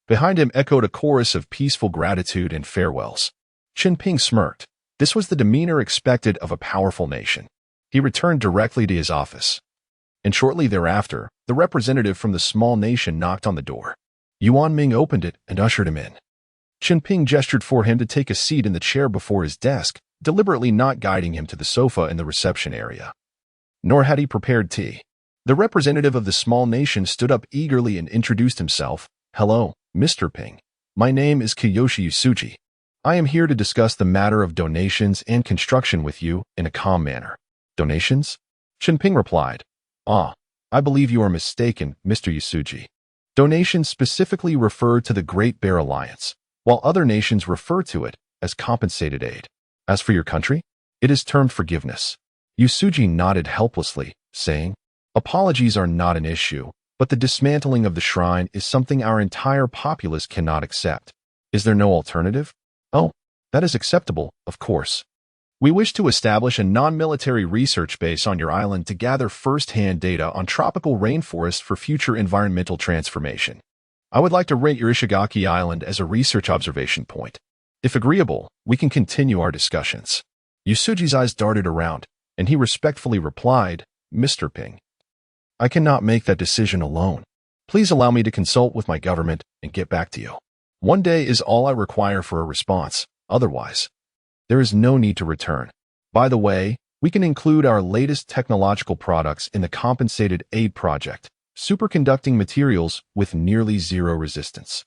Behind him echoed a chorus of peaceful gratitude and farewells. Chen Ping smirked. This was the demeanor expected of a powerful nation. He returned directly to his office. And shortly thereafter, the representative from the small nation knocked on the door. Yuan Ming opened it and ushered him in. Chen Ping gestured for him to take a seat in the chair before his desk, deliberately not guiding him to the sofa in the reception area. Nor had he prepared tea. The representative of the small nation stood up eagerly and introduced himself. Hello, Mr. Ping. My name is Kiyoshi Yusuji. I am here to discuss the matter of donations and construction with you in a calm manner. Donations? Chen Ping replied. I believe you are mistaken, Mr. Yusuji. Donations specifically refer to the Great Bear Alliance, while other nations refer to it as compensated aid. As for your country, it is termed forgiveness. Yusuji nodded helplessly, saying, Apologies are not an issue, but the dismantling of the shrine is something our entire populace cannot accept. Is there no alternative? Oh, that is acceptable, of course. We wish to establish a non-military research base on your island to gather first-hand data on tropical rainforests for future environmental transformation. I would like to rate your Ishigaki Island as a research observation point. If agreeable, we can continue our discussions. Yusuji's eyes darted around, and he respectfully replied, Mr. Ping. I cannot make that decision alone. Please allow me to consult with my government and get back to you. 1 day is all I require for a response. Otherwise, there is no need to return. By the way, we can include our latest technological products in the compensated aid project, superconducting materials with nearly zero resistance,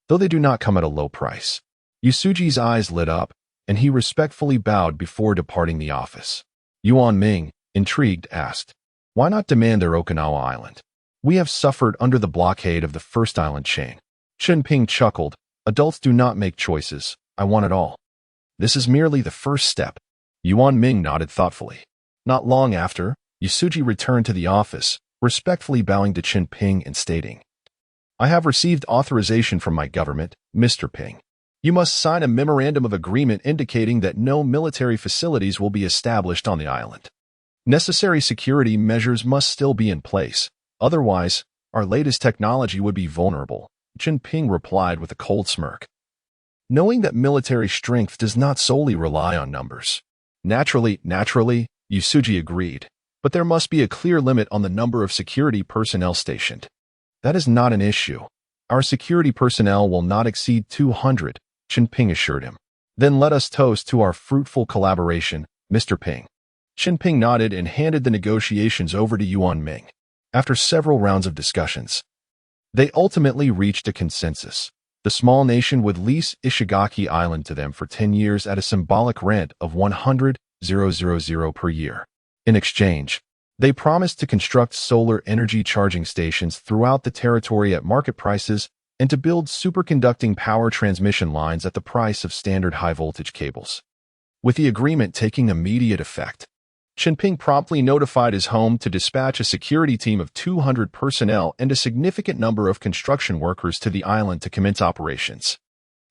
though they do not come at a low price. Yusuji's eyes lit up, and he respectfully bowed before departing the office. Yuan Ming, intrigued, asked, Why not demand their Okinawa island? We have suffered under the blockade of the first island chain. Chen Ping chuckled, Adults do not make choices. I want it all. This is merely the first step. Yuan Ming nodded thoughtfully. Not long after, Yusuji returned to the office, respectfully bowing to Chen Ping and stating, I have received authorization from my government, Mr. Ping. You must sign a memorandum of agreement indicating that no military facilities will be established on the island. Necessary security measures must still be in place. Otherwise, our latest technology would be vulnerable, Chen Ping replied with a cold smirk. Knowing that military strength does not solely rely on numbers. Naturally, Yusuji agreed, but there must be a clear limit on the number of security personnel stationed. That is not an issue. Our security personnel will not exceed 200, Chen Ping assured him. Then let us toast to our fruitful collaboration, Mr. Ping. Chen Ping nodded and handed the negotiations over to Yuan Ming. After several rounds of discussions, they ultimately reached a consensus. The small nation would lease Ishigaki Island to them for 10 years at a symbolic rent of 100,000 per year. In exchange, they promised to construct solar energy charging stations throughout the territory at market prices and to build superconducting power transmission lines at the price of standard high-voltage cables. With the agreement taking immediate effect, Chen Ping promptly notified his home to dispatch a security team of 200 personnel and a significant number of construction workers to the island to commence operations.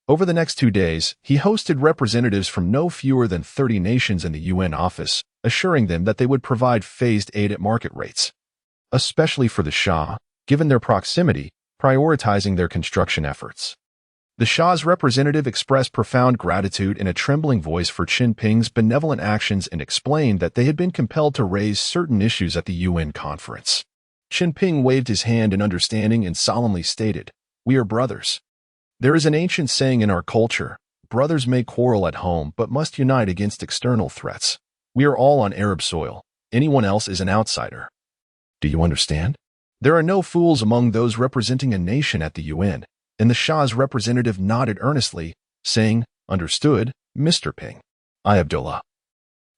Over the next 2 days, he hosted representatives from no fewer than 30 nations in the UN office, assuring them that they would provide phased aid at market rates. Especially for the Shah, given their proximity, prioritizing their construction efforts. The Shah's representative expressed profound gratitude in a trembling voice for Chen Ping's benevolent actions and explained that they had been compelled to raise certain issues at the UN conference. Chen Ping waved his hand in understanding and solemnly stated, We are brothers. There is an ancient saying in our culture, brothers may quarrel at home but must unite against external threats. We are all on Arab soil. Anyone else is an outsider. Do you understand? There are no fools among those representing a nation at the UN. And the Shah's representative nodded earnestly, saying, Understood, Mr. Ping. I, Abdullah,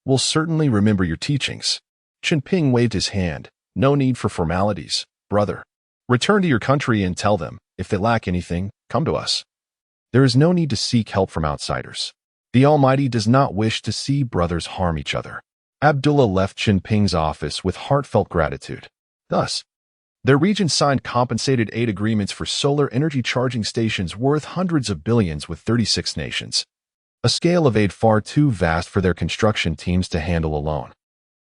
will certainly remember your teachings. Chen Ping waved his hand. No need for formalities, brother. Return to your country and tell them, if they lack anything, come to us. There is no need to seek help from outsiders. The Almighty does not wish to see brothers harm each other. Abdullah left Chen Ping's office with heartfelt gratitude. Thus, their region signed compensated aid agreements for solar energy charging stations worth hundreds of billions with 36 nations, a scale of aid far too vast for their construction teams to handle alone.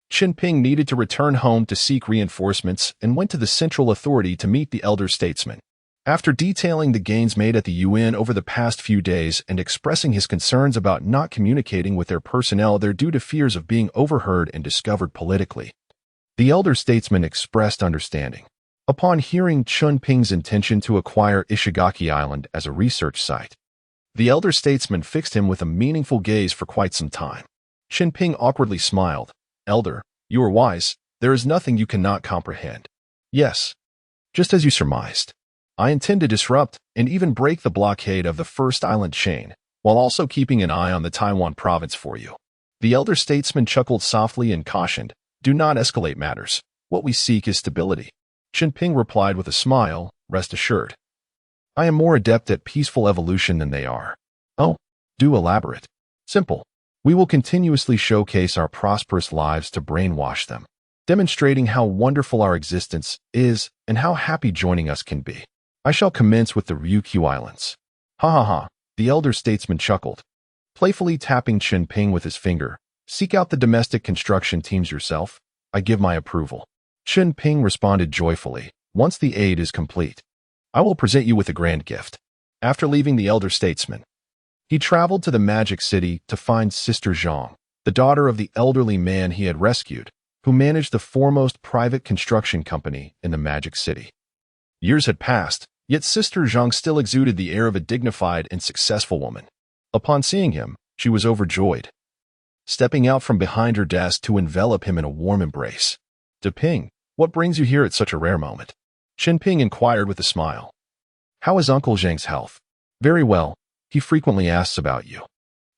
Chen Ping needed to return home to seek reinforcements and went to the central authority to meet the elder statesman. After detailing the gains made at the UN over the past few days and expressing his concerns about not communicating with their personnel there due to fears of being overheard and discovered politically, the elder statesman expressed understanding. Upon hearing Chunping's intention to acquire Ishigaki Island as a research site, the elder statesman fixed him with a meaningful gaze for quite some time. Chen Ping awkwardly smiled. "Elder, you are wise. There is nothing you cannot comprehend." "Yes, just as you surmised. I intend to disrupt and even break the blockade of the first island chain, while also keeping an eye on the Taiwan province for you." The elder statesman chuckled softly and cautioned, "Do not escalate matters. What we seek is stability." Chen Ping replied with a smile, "Rest assured. I am more adept at peaceful evolution than they are." "Oh, do elaborate." "Simple. We will continuously showcase our prosperous lives to brainwash them, demonstrating how wonderful our existence is and how happy joining us can be. I shall commence with the Ryukyu Islands." "Ha ha ha," the elder statesman chuckled, playfully tapping Chen Ping with his finger. "Seek out the domestic construction teams yourself. I give my approval." Chen Ping responded joyfully, "Once the aid is complete, I will present you with a grand gift." After leaving the elder statesman, he traveled to the Magic City to find Sister Zhang, the daughter of the elderly man he had rescued, who managed the foremost private construction company in the Magic City. Years had passed, yet Sister Zhang still exuded the air of a dignified and successful woman. Upon seeing him, she was overjoyed, stepping out from behind her desk to envelop him in a warm embrace. "Ping, what brings you here at such a rare moment?" Chen Ping inquired with a smile. "How is Uncle Zhang's health?" "Very well. He frequently asks about you."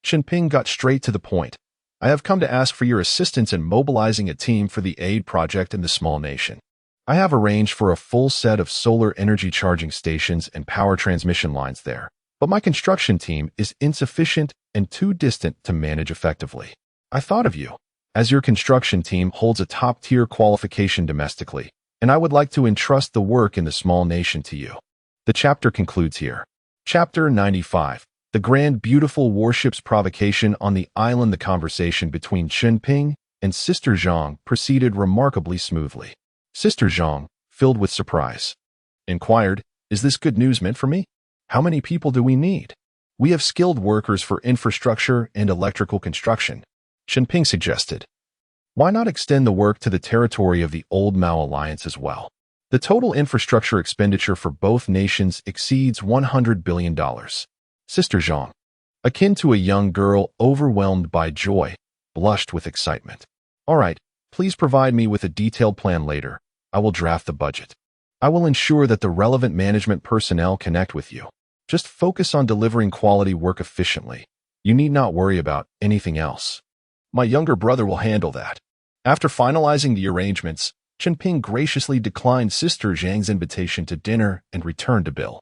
Chen Ping got straight to the point. "I have come to ask for your assistance in mobilizing a team for the aid project in the small nation. I have arranged for a full set of solar energy charging stations and power transmission lines there, but my construction team is insufficient and too distant to manage effectively. I thought of you, as your construction team holds a top-tier qualification domestically, and I would like to entrust the work in the small nation to you." The chapter concludes here. Chapter 95. The Grand Beautiful Warship's Provocation on the Island. The conversation between Chen Ping and Sister Zhang proceeded remarkably smoothly. Sister Zhang, filled with surprise, inquired, "Is this good news meant for me? How many people do we need?" "We have skilled workers for infrastructure and electrical construction," Chen Ping suggested. "Why not extend the work to the territory of the Old Mao Alliance as well? The total infrastructure expenditure for both nations exceeds $100 billion. Sister Zhang, akin to a young girl overwhelmed by joy, blushed with excitement. "All right, please provide me with a detailed plan later. I will draft the budget. I will ensure that the relevant management personnel connect with you. Just focus on delivering quality work efficiently. You need not worry about anything else. My younger brother will handle that." After finalizing the arrangements, Chen Ping graciously declined Sister Zhang's invitation to dinner and returned to Bill.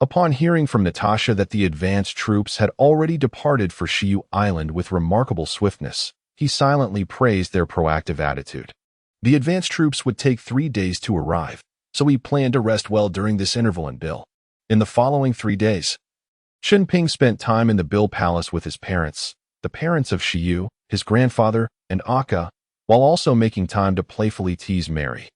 Upon hearing from Natasha that the advanced troops had already departed for Shiyu Island with remarkable swiftness, he silently praised their proactive attitude. The advanced troops would take 3 days to arrive, so he planned to rest well during this interval in Bill. In the following 3 days, Chen Ping spent time in the Bill Palace with his parents, the parents of Shiyu, his grandfather, and Aka, while also making time to playfully tease Mary,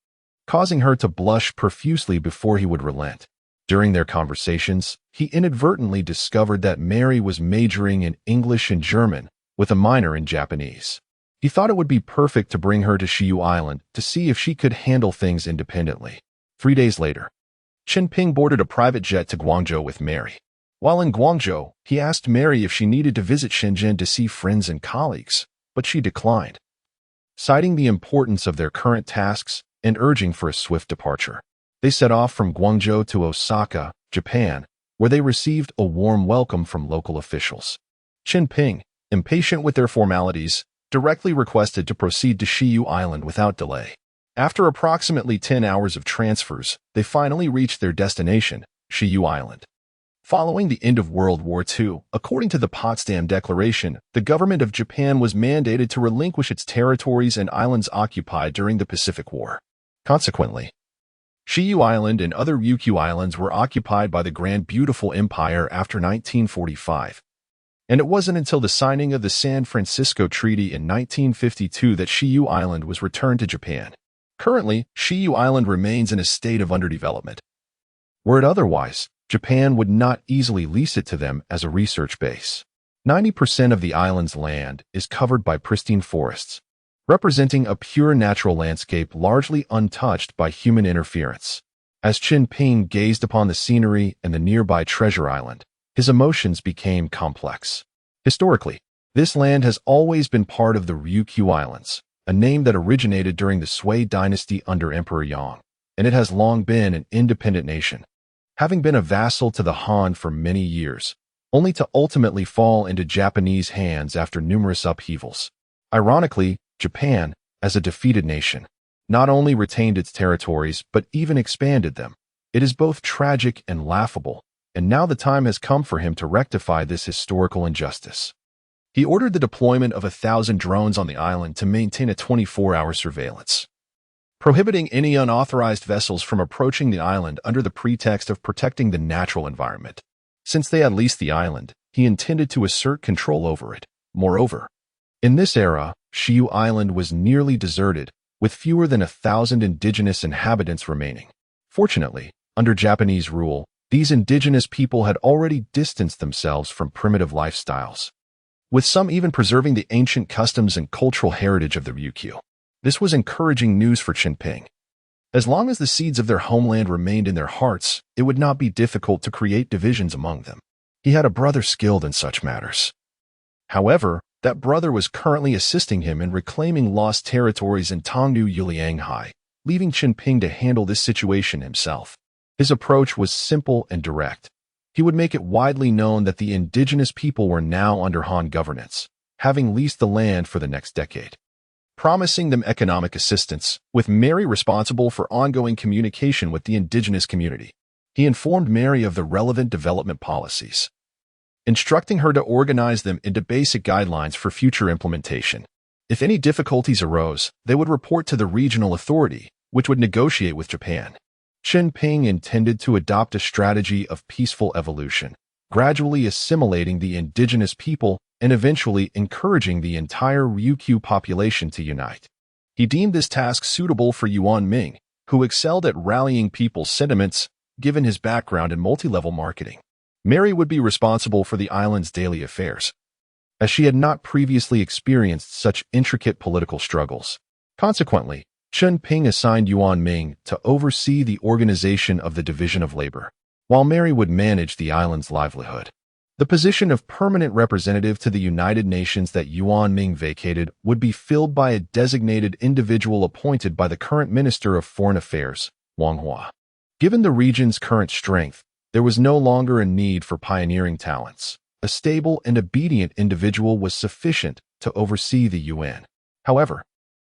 causing her to blush profusely before he would relent. During their conversations, he inadvertently discovered that Mary was majoring in English and German, with a minor in Japanese. He thought it would be perfect to bring her to Shiyu Island to see if she could handle things independently. 3 days later, Chen Ping boarded a private jet to Guangzhou with Mary. While in Guangzhou, he asked Mary if she needed to visit Shenzhen to see friends and colleagues, but she declined, citing the importance of their current tasks and urging for a swift departure. They set off from Guangzhou to Osaka, Japan, where they received a warm welcome from local officials. Chen Ping, impatient with their formalities, directly requested to proceed to Shiyu Island without delay. After approximately 10 hours of transfers, they finally reached their destination, Shiyu Island. Following the end of World War II, according to the Potsdam Declaration, the government of Japan was mandated to relinquish its territories and islands occupied during the Pacific War. Consequently, Shiyu Island and other Ryukyu Islands were occupied by the Grand Beautiful Empire after 1945. And it wasn't until the signing of the San Francisco Treaty in 1952 that Shiyu Island was returned to Japan. Currently, Shiyu Island remains in a state of underdevelopment. Were it otherwise, Japan would not easily lease it to them as a research base. 90% of the island's land is covered by pristine forests, representing a pure natural landscape largely untouched by human interference. As Chen Ping gazed upon the scenery and the nearby treasure island, his emotions became complex. Historically, this land has always been part of the Ryukyu Islands, a name that originated during the Sui dynasty under Emperor Yang, and it has long been an independent nation, having been a vassal to the Han for many years, only to ultimately fall into Japanese hands after numerous upheavals. Ironically, Japan, as a defeated nation, not only retained its territories but even expanded them. It is both tragic and laughable, and now the time has come for him to rectify this historical injustice. He ordered the deployment of 1,000 drones on the island to maintain a 24-hour surveillance, prohibiting any unauthorized vessels from approaching the island under the pretext of protecting the natural environment. Since they had leased the island, he intended to assert control over it. Moreover, in this era, Shiyu Island was nearly deserted, with fewer than 1,000 indigenous inhabitants remaining. Fortunately, under Japanese rule, these indigenous people had already distanced themselves from primitive lifestyles, with some even preserving the ancient customs and cultural heritage of the Ryukyu. This was encouraging news for Chunping. As long as the seeds of their homeland remained in their hearts, it would not be difficult to create divisions among them. He had a brother skilled in such matters. However, that brother was currently assisting him in reclaiming lost territories in Tongnu Yulianghai, leaving Chunping to handle this situation himself. His approach was simple and direct. He would make it widely known that the indigenous people were now under Han governance, having leased the land for the next decade, promising them economic assistance, with Mary responsible for ongoing communication with the indigenous community. He informed Mary of the relevant development policies, instructing her to organize them into basic guidelines for future implementation. If any difficulties arose, they would report to the regional authority, which would negotiate with Japan. Chen Ping intended to adopt a strategy of peaceful evolution, gradually assimilating the indigenous people and eventually encouraging the entire Ryukyu population to unite. He deemed this task suitable for Yuan Ming, who excelled at rallying people's sentiments, given his background in multi-level marketing. Mary would be responsible for the island's daily affairs, as she had not previously experienced such intricate political struggles. Consequently, Chen Ping assigned Yuan Ming to oversee the organization of the division of labor, while Mary would manage the island's livelihood. The position of permanent representative to the United Nations that Yuan Ming vacated would be filled by a designated individual appointed by the current Minister of Foreign Affairs, Wang Hua. Given the region's current strength, there was no longer a need for pioneering talents. A stable and obedient individual was sufficient to oversee the UN. However,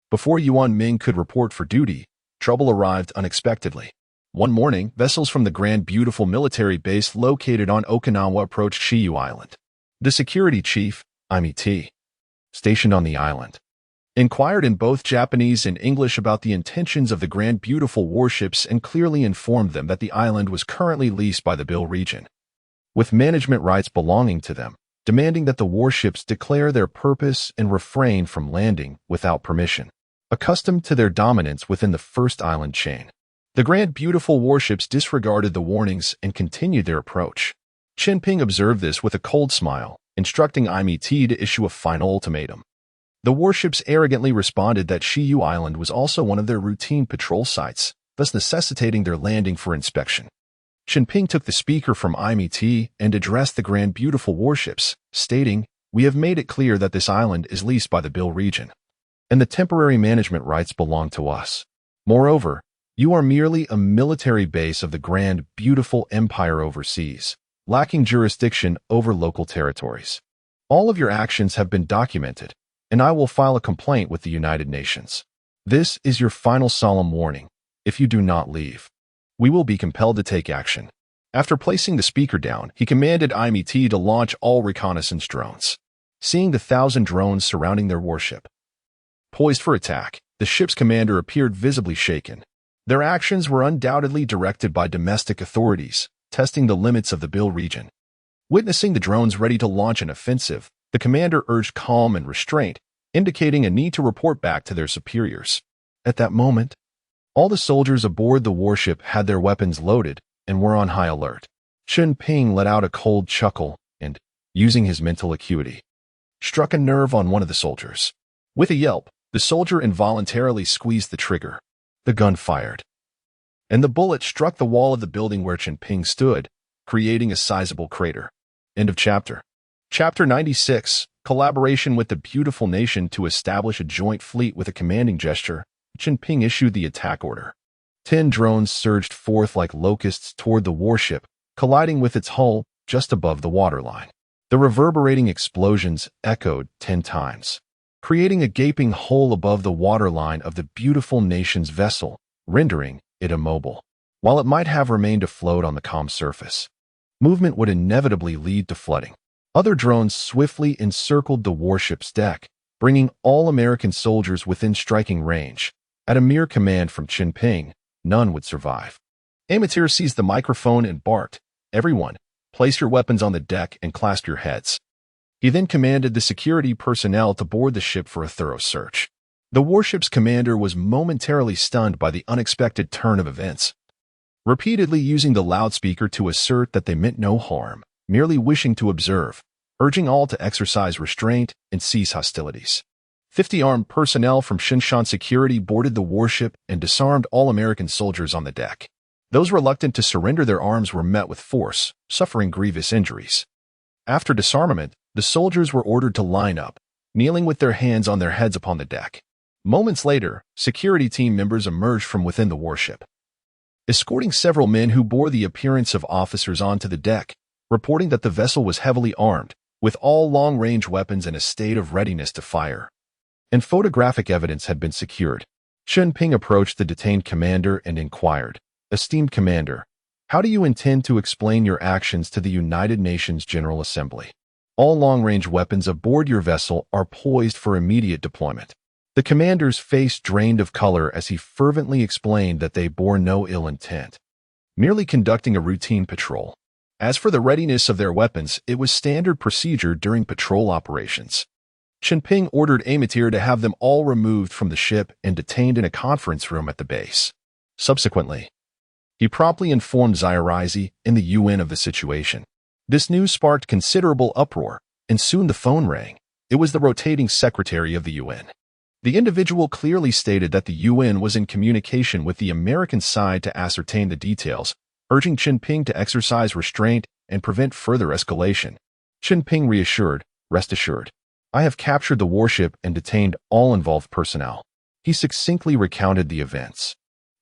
before Yuan Ming could report for duty, trouble arrived unexpectedly. One morning, vessels from the Grand Beautiful military base located on Okinawa approached Shiyu Island. The security chief, IMT, stationed on the island, inquired in both Japanese and English about the intentions of the Grand Beautiful warships and clearly informed them that the island was currently leased by the Bill region, with management rights belonging to them, demanding that the warships declare their purpose and refrain from landing without permission. Accustomed to their dominance within the first island chain, the Grand Beautiful warships disregarded the warnings and continued their approach. Chen Ping observed this with a cold smile, instructing IMT to issue a final ultimatum. The warships arrogantly responded that Shiyu Island was also one of their routine patrol sites, thus necessitating their landing for inspection. Chen Ping took the speaker from IMT and addressed the Grand Beautiful warships, stating, "We have made it clear that this island is leased by the Bill region, and the temporary management rights belong to us. Moreover, you are merely a military base of the Grand Beautiful Empire overseas, lacking jurisdiction over local territories. All of your actions have been documented, and I will file a complaint with the United Nations. This is your final solemn warning. If you do not leave, we will be compelled to take action." After placing the speaker down, he commanded IMT to launch all reconnaissance drones. Seeing the 1,000 drones surrounding their warship, poised for attack, the ship's commander appeared visibly shaken. Their actions were undoubtedly directed by domestic authorities, testing the limits of the Bill region. Witnessing the drones ready to launch an offensive, the commander urged calm and restraint, indicating a need to report back to their superiors. At that moment, all the soldiers aboard the warship had their weapons loaded and were on high alert. Chen Ping let out a cold chuckle and, using his mental acuity, struck a nerve on one of the soldiers. With a yelp, the soldier involuntarily squeezed the trigger. The gun fired, and the bullet struck the wall of the building where Chen Ping stood, creating a sizable crater. End of chapter. Chapter 96, Collaboration with the Beautiful Nation to establish a joint fleet. With a commanding gesture, Chen Ping issued the attack order. 10 drones surged forth like locusts toward the warship, colliding with its hull just above the waterline. The reverberating explosions echoed 10 times, creating a gaping hole above the waterline of the beautiful nation's vessel, rendering it immobile. While it might have remained afloat on the calm surface, movement would inevitably lead to flooding. Other drones swiftly encircled the warship's deck, bringing all American soldiers within striking range. At a mere command from Chen Ping, none would survive. Amateur seized the microphone and barked, "Everyone, place your weapons on the deck and clasp your heads." He then commanded the security personnel to board the ship for a thorough search. The warship's commander was momentarily stunned by the unexpected turn of events, repeatedly using the loudspeaker to assert that they meant no harm, merely wishing to observe, urging all to exercise restraint and cease hostilities. 50 armed personnel from Shinshan Security boarded the warship and disarmed all American soldiers on the deck. Those reluctant to surrender their arms were met with force, suffering grievous injuries. After disarmament, the soldiers were ordered to line up, kneeling with their hands on their heads upon the deck. Moments later, security team members emerged from within the warship, escorting several men who bore the appearance of officers onto the deck, reporting that the vessel was heavily armed, with all long-range weapons in a state of readiness to fire, and photographic evidence had been secured. Chen Ping approached the detained commander and inquired, "Esteemed commander, how do you intend to explain your actions to the United Nations General Assembly? All long-range weapons aboard your vessel are poised for immediate deployment." The commander's face drained of color as he fervently explained that they bore no ill intent, merely conducting a routine patrol. As for the readiness of their weapons, it was standard procedure during patrol operations. Chen Ping ordered Amateur to have them all removed from the ship and detained in a conference room at the base. Subsequently, he promptly informed Zairizzi and the UN of the situation. This news sparked considerable uproar, and soon the phone rang. It was the rotating secretary of the UN. The individual clearly stated that the UN was in communication with the American side to ascertain the details, urging Chen Ping to exercise restraint and prevent further escalation. Chen Ping reassured, "Rest assured, I have captured the warship and detained all involved personnel." He succinctly recounted the events,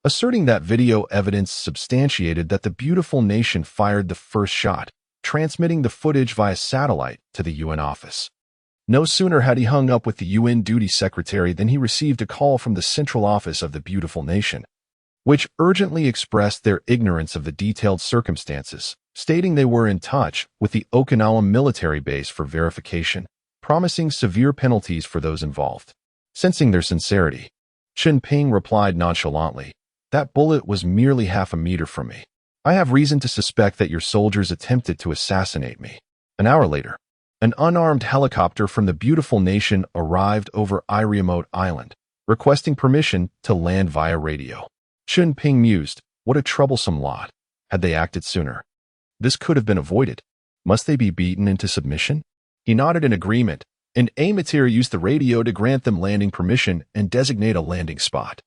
asserting that video evidence substantiated that the beautiful nation fired the first shot, transmitting the footage via satellite to the UN office. No sooner had he hung up with the UN duty secretary than he received a call from the central office of the beautiful nation, which urgently expressed their ignorance of the detailed circumstances, stating they were in touch with the Okinawa military base for verification, promising severe penalties for those involved. Sensing their sincerity, Chen Ping replied nonchalantly, "That bullet was merely half a meter from me. I have reason to suspect that your soldiers attempted to assassinate me." An hour later, an unarmed helicopter from the beautiful nation arrived over Iriamote Island, requesting permission to land via radio. Chen Ping mused, "What a troublesome lot. Had they acted sooner, this could have been avoided. Must they be beaten into submission?" He nodded in agreement, and Amateur used the radio to grant them landing permission and designate a landing spot.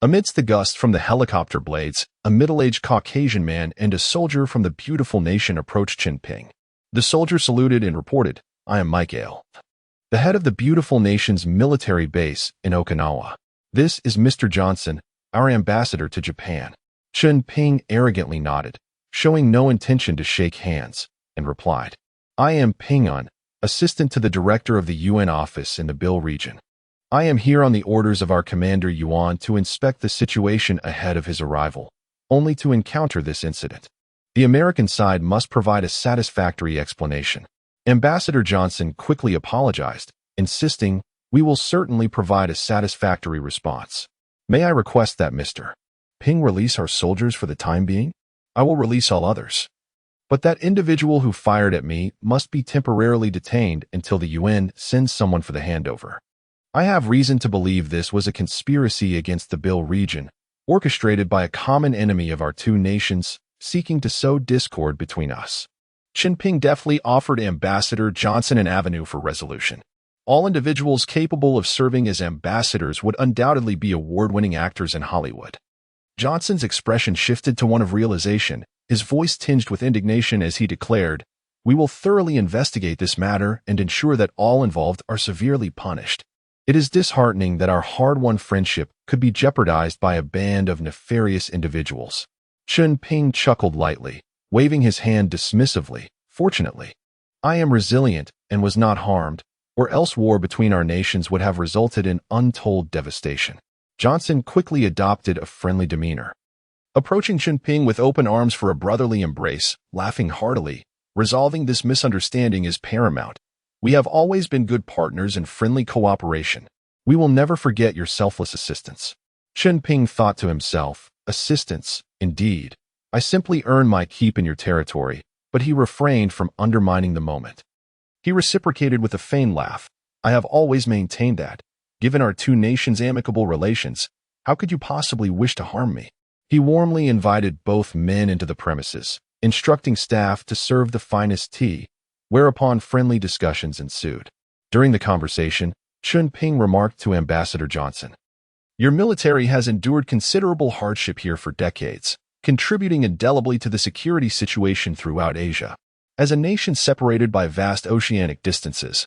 Amidst the gust from the helicopter blades, a middle-aged Caucasian man and a soldier from the beautiful nation approached Chen Ping. The soldier saluted and reported, "I am Michael, the head of the beautiful nation's military base in Okinawa. This is Mr. Johnson, our ambassador to Japan." Chen Ping arrogantly nodded, showing no intention to shake hands, and replied, "I am Pingun, assistant to the director of the UN office in the Bill region. I am here on the orders of our commander Yuan to inspect the situation ahead of his arrival, only to encounter this incident." The American side must provide a satisfactory explanation. Ambassador Johnson quickly apologized, insisting, "We will certainly provide a satisfactory response. May I request that Mr. Ping release our soldiers for the time being? I will release all others. But that individual who fired at me must be temporarily detained until the UN sends someone for the handover. I have reason to believe this was a conspiracy against the Bill region, orchestrated by a common enemy of our two nations, seeking to sow discord between us." Chen Ping deftly offered Ambassador Johnson an avenue for resolution. All individuals capable of serving as ambassadors would undoubtedly be award-winning actors in Hollywood. Johnson's expression shifted to one of realization, his voice tinged with indignation as he declared, "We will thoroughly investigate this matter and ensure that all involved are severely punished. It is disheartening that our hard-won friendship could be jeopardized by a band of nefarious individuals." Chen Ping chuckled lightly, waving his hand dismissively. "Fortunately, I am resilient and was not harmed, or else war between our nations would have resulted in untold devastation." Johnson quickly adopted a friendly demeanor, approaching Chen Ping with open arms for a brotherly embrace, laughing heartily. "Resolving this misunderstanding is paramount. We have always been good partners in friendly cooperation. We will never forget your selfless assistance." Chen Ping thought to himself, "Assistance, indeed. I simply earn my keep in your territory," but he refrained from undermining the moment. He reciprocated with a feigned laugh. "I have always maintained that, given our two nations' amicable relations, how could you possibly wish to harm me?" He warmly invited both men into the premises, instructing staff to serve the finest tea, whereupon friendly discussions ensued. During the conversation, Chen Ping remarked to Ambassador Johnson, "Your military has endured considerable hardship here for decades, contributing indelibly to the security situation throughout Asia. As a nation separated by vast oceanic distances,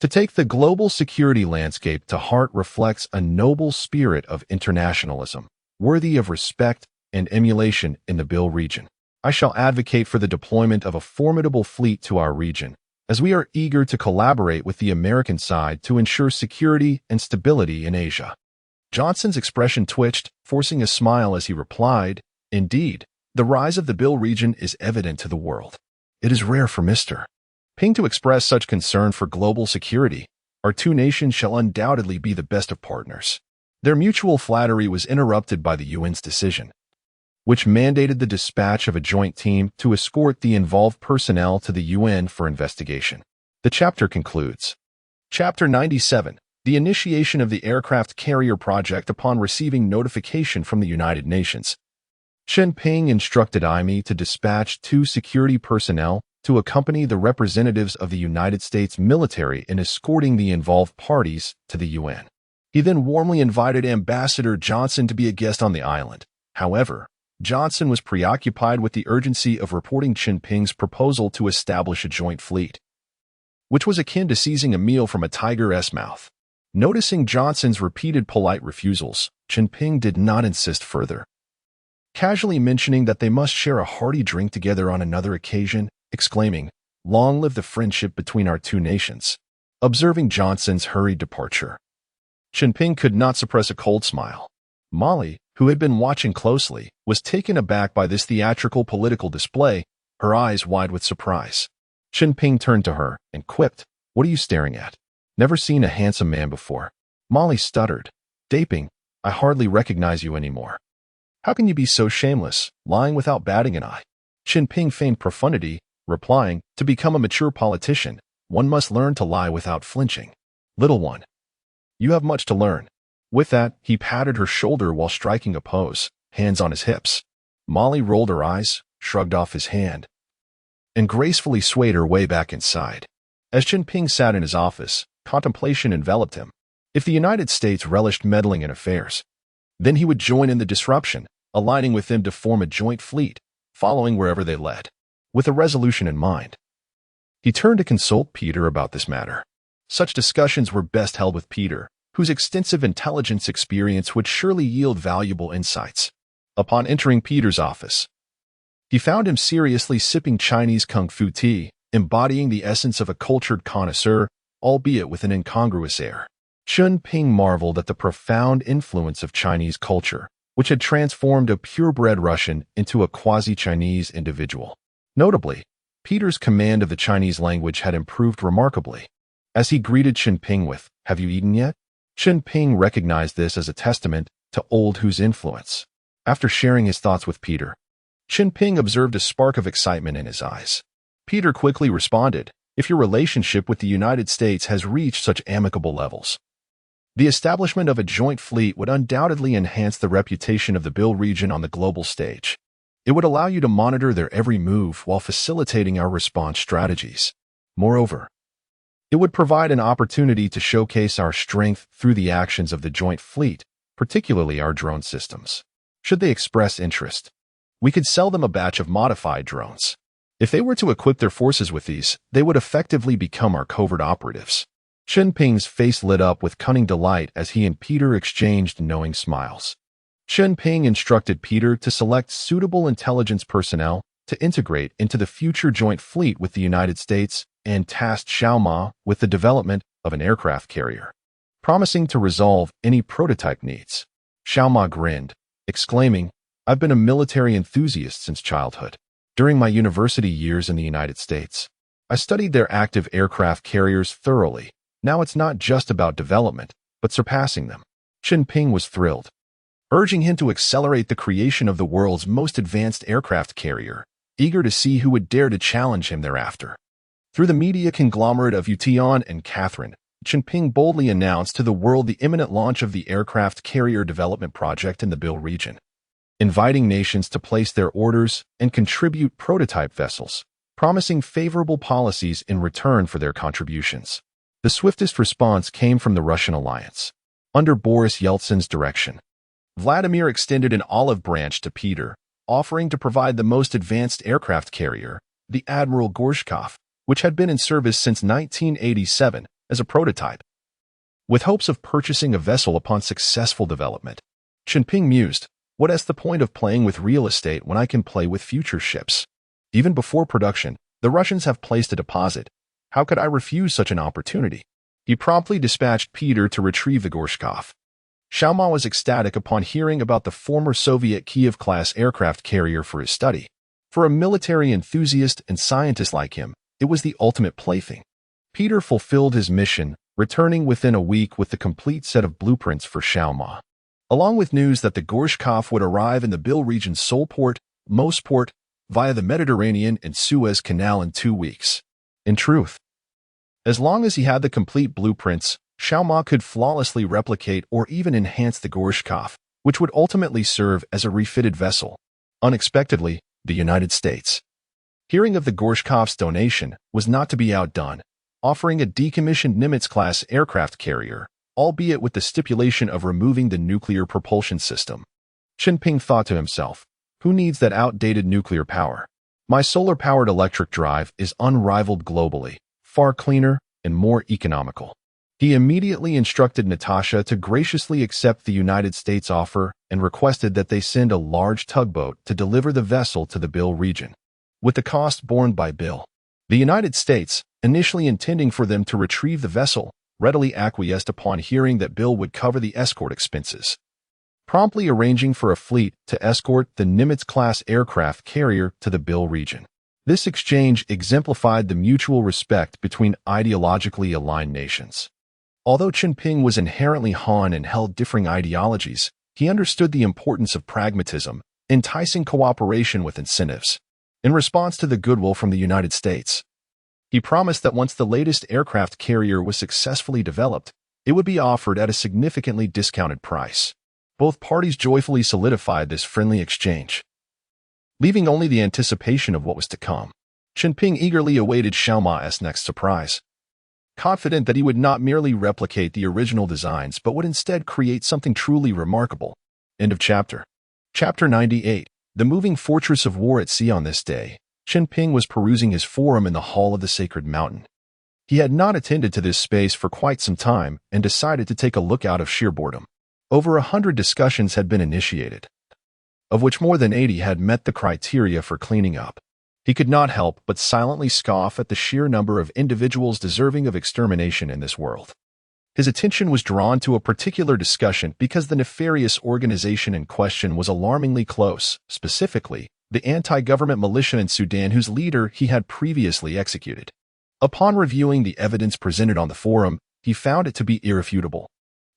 to take the global security landscape to heart reflects a noble spirit of internationalism, worthy of respect and emulation in the Bill region. I shall advocate for the deployment of a formidable fleet to our region, as we are eager to collaborate with the American side to ensure security and stability in Asia." Johnson's expression twitched, forcing a smile as he replied, "Indeed, the rise of the Bill region is evident to the world. It is rare for Mr. Ping to express such concern for global security. Our two nations shall undoubtedly be the best of partners." Their mutual flattery was interrupted by the UN's decision, which mandated the dispatch of a joint team to escort the involved personnel to the UN for investigation. The chapter concludes. Chapter 97. The initiation of the aircraft carrier project upon receiving notification from the United Nations. Chen Ping instructed IME to dispatch 2 security personnel to accompany the representatives of the United States military in escorting the involved parties to the UN. He then warmly invited Ambassador Johnson to be a guest on the island. However, Johnson was preoccupied with the urgency of reporting Chen Ping's proposal to establish a joint fleet, which was akin to seizing a meal from a tiger's mouth. Noticing Johnson's repeated polite refusals, Chen Ping did not insist further, casually mentioning that they must share a hearty drink together on another occasion, exclaiming, "Long live the friendship between our two nations." Observing Johnson's hurried departure, Chen Ping could not suppress a cold smile. Molly, who had been watching closely, was taken aback by this theatrical political display, her eyes wide with surprise. Chen Ping turned to her and quipped, "What are you staring at? Never seen a handsome man before." Molly stuttered, "Daping, I hardly recognize you anymore." "How can you be so shameless, lying without batting an eye?" Chen Ping feigned profundity, replying, "To become a mature politician, one must learn to lie without flinching. Little one, you have much to learn." With that, he patted her shoulder while striking a pose, hands on his hips. Molly rolled her eyes, shrugged off his hand, and gracefully swayed her way back inside. As Chen Ping sat in his office, contemplation enveloped him. If the United States relished meddling in affairs, then he would join in the disruption, aligning with them to form a joint fleet, following wherever they led. With a resolution in mind, he turned to consult Peter about this matter. Such discussions were best held with Peter, whose extensive intelligence experience would surely yield valuable insights. Upon entering Peter's office, he found him seriously sipping Chinese kung fu tea, embodying the essence of a cultured connoisseur, albeit with an incongruous air. Chunping marveled at the profound influence of Chinese culture, which had transformed a purebred Russian into a quasi-Chinese individual. Notably, Peter's command of the Chinese language had improved remarkably. As he greeted Chen Ping with, "Have you eaten yet?" Chen Ping recognized this as a testament to Old Hu's influence. After sharing his thoughts with Peter, Chen Ping observed a spark of excitement in his eyes. Peter quickly responded, "If your relationship with the United States has reached such amicable levels, the establishment of a joint fleet would undoubtedly enhance the reputation of the Bill region on the global stage. It would allow you to monitor their every move while facilitating our response strategies. Moreover, it would provide an opportunity to showcase our strength through the actions of the joint fleet, particularly our drone systems. Should they express interest, we could sell them a batch of modified drones. If they were to equip their forces with these, they would effectively become our covert operatives." Chen Ping's face lit up with cunning delight as he and Peter exchanged knowing smiles. Chen Ping instructed Peter to select suitable intelligence personnel to integrate into the future joint fleet with the United States and tasked Xiaoma with the development of an aircraft carrier, promising to resolve any prototype needs. Xiaoma grinned, exclaiming, "I've been a military enthusiast since childhood. During my university years in the United States, I studied their active aircraft carriers thoroughly. Now it's not just about development, but surpassing them." Chen Ping was thrilled, urging him to accelerate the creation of the world's most advanced aircraft carrier, eager to see who would dare to challenge him thereafter. Through the media conglomerate of Yution and Catherine, Chen Ping boldly announced to the world the imminent launch of the aircraft carrier development project in the Bill region, inviting nations to place their orders and contribute prototype vessels, promising favorable policies in return for their contributions. The swiftest response came from the Russian alliance. Under Boris Yeltsin's direction, Vladimir extended an olive branch to Peter, offering to provide the most advanced aircraft carrier, the Admiral Gorshkov, which had been in service since 1987, as a prototype. With hopes of purchasing a vessel upon successful development, Chen Ping mused, "What is the point of playing with real estate when I can play with future ships? Even before production, the Russians have placed a deposit. How could I refuse such an opportunity?" He promptly dispatched Peter to retrieve the Gorshkov. Xiaoma was ecstatic upon hearing about the former Soviet Kiev-class aircraft carrier for his study. For a military enthusiast and scientist like him, it was the ultimate plaything. Peter fulfilled his mission, returning within a week with the complete set of blueprints for Xiaoma, along with news that the Gorshkov would arrive in the Bill region's sole port, Mosport, via the Mediterranean and Suez Canal in 2 weeks. In truth, as long as he had the complete blueprints, Xiaoma could flawlessly replicate or even enhance the Gorshkov, which would ultimately serve as a refitted vessel. Unexpectedly, the United States, hearing of the Gorshkov's donation, was not to be outdone, offering a decommissioned Nimitz-class aircraft carrier, albeit with the stipulation of removing the nuclear propulsion system. Chen Ping thought to himself, "Who needs that outdated nuclear power? My solar-powered electric drive is unrivaled globally, far cleaner and more economical." He immediately instructed Natasha to graciously accept the United States offer and requested that they send a large tugboat to deliver the vessel to the Bill region, with the cost borne by Bill. The United States, initially intending for them to retrieve the vessel, readily acquiesced upon hearing that Bill would cover the escort expenses, promptly arranging for a fleet to escort the Nimitz-class aircraft carrier to the Bill region. This exchange exemplified the mutual respect between ideologically aligned nations. Although Chen Ping was inherently Han and held differing ideologies, he understood the importance of pragmatism, enticing cooperation with incentives. In response to the goodwill from the United States, he promised that once the latest aircraft carrier was successfully developed, it would be offered at a significantly discounted price. Both parties joyfully solidified this friendly exchange, leaving only the anticipation of what was to come. Chen Ping eagerly awaited Xiaoma's next surprise, confident that he would not merely replicate the original designs but would instead create something truly remarkable. End of chapter. Chapter 98. The moving fortress of war at sea. On this day, Chen Ping was perusing his forum in the hall of the Sacred Mountain. He had not attended to this space for quite some time and decided to take a look out of sheer boredom. Over 100 discussions had been initiated, of which more than 80 had met the criteria for cleaning up. He could not help but silently scoff at the sheer number of individuals deserving of extermination in this world. His attention was drawn to a particular discussion because the nefarious organization in question was alarmingly close, specifically, the anti-government militia in Sudan whose leader he had previously executed. Upon reviewing the evidence presented on the forum, he found it to be irrefutable.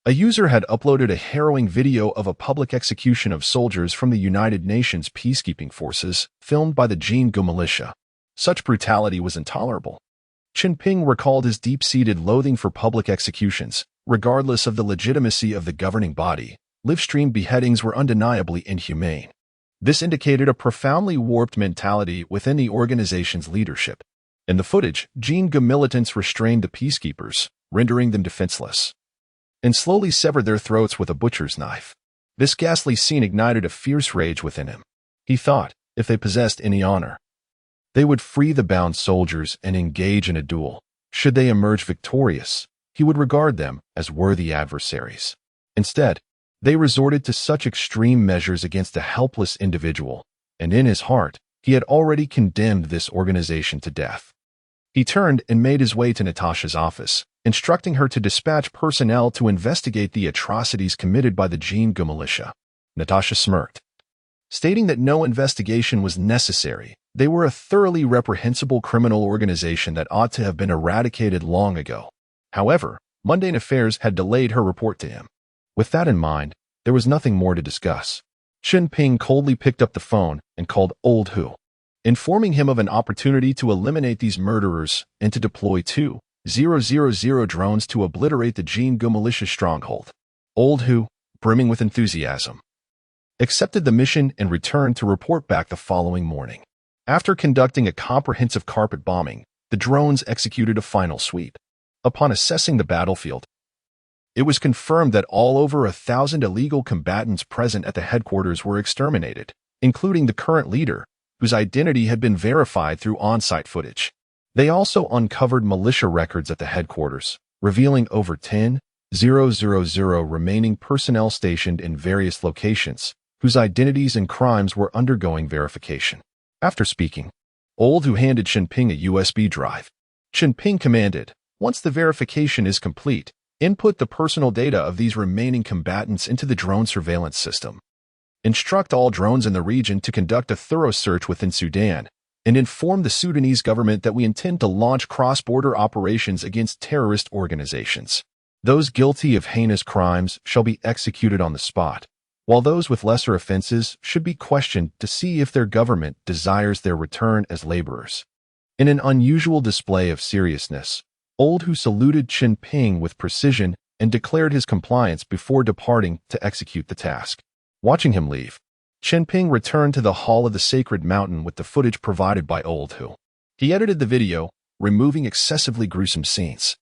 A user had uploaded a harrowing video of a public execution of soldiers from the United Nations peacekeeping forces, filmed by the Jingu militia. Such brutality was intolerable. Chen Ping recalled his deep-seated loathing for public executions. Regardless of the legitimacy of the governing body, live-stream beheadings were undeniably inhumane. This indicated a profoundly warped mentality within the organization's leadership. In the footage, Jingu militants restrained the peacekeepers, rendering them defenseless, and slowly severed their throats with a butcher's knife. This ghastly scene ignited a fierce rage within him. He thought, if they possessed any honor, they would free the bound soldiers and engage in a duel. Should they emerge victorious, he would regard them as worthy adversaries. Instead, they resorted to such extreme measures against a helpless individual, and in his heart, he had already condemned this organization to death. He turned and made his way to Natasha's office, instructing her to dispatch personnel to investigate the atrocities committed by the Jingu militia. Natasha smirked, stating that no investigation was necessary. They were a thoroughly reprehensible criminal organization that ought to have been eradicated long ago. However, mundane affairs had delayed her report to him. With that in mind, there was nothing more to discuss. Chen Ping coldly picked up the phone and called Old Hu, informing him of an opportunity to eliminate these murderers and to deploy 2,000 drones to obliterate the Jingu militia stronghold. Old Hu, brimming with enthusiasm, accepted the mission and returned to report back the following morning. After conducting a comprehensive carpet bombing, the drones executed a final sweep. Upon assessing the battlefield, it was confirmed that all over 1,000 illegal combatants present at the headquarters were exterminated, including the current leader, whose identity had been verified through on-site footage. They also uncovered militia records at the headquarters, revealing over 10,000 remaining personnel stationed in various locations, whose identities and crimes were undergoing verification. After speaking, Old Hu handed Chen Ping a USB drive. Chen Ping commanded, once the verification is complete, input the personal data of these remaining combatants into the drone surveillance system. Instruct all drones in the region to conduct a thorough search within Sudan, and inform the Sudanese government that we intend to launch cross-border operations against terrorist organizations. Those guilty of heinous crimes shall be executed on the spot, while those with lesser offenses should be questioned to see if their government desires their return as laborers. In an unusual display of seriousness, Old Hu saluted Chen Ping with precision and declared his compliance before departing to execute the task. Watching him leave, Chen Ping returned to the Hall of the Sacred Mountain with the footage provided by Old Hu. He edited the video, removing excessively gruesome scenes,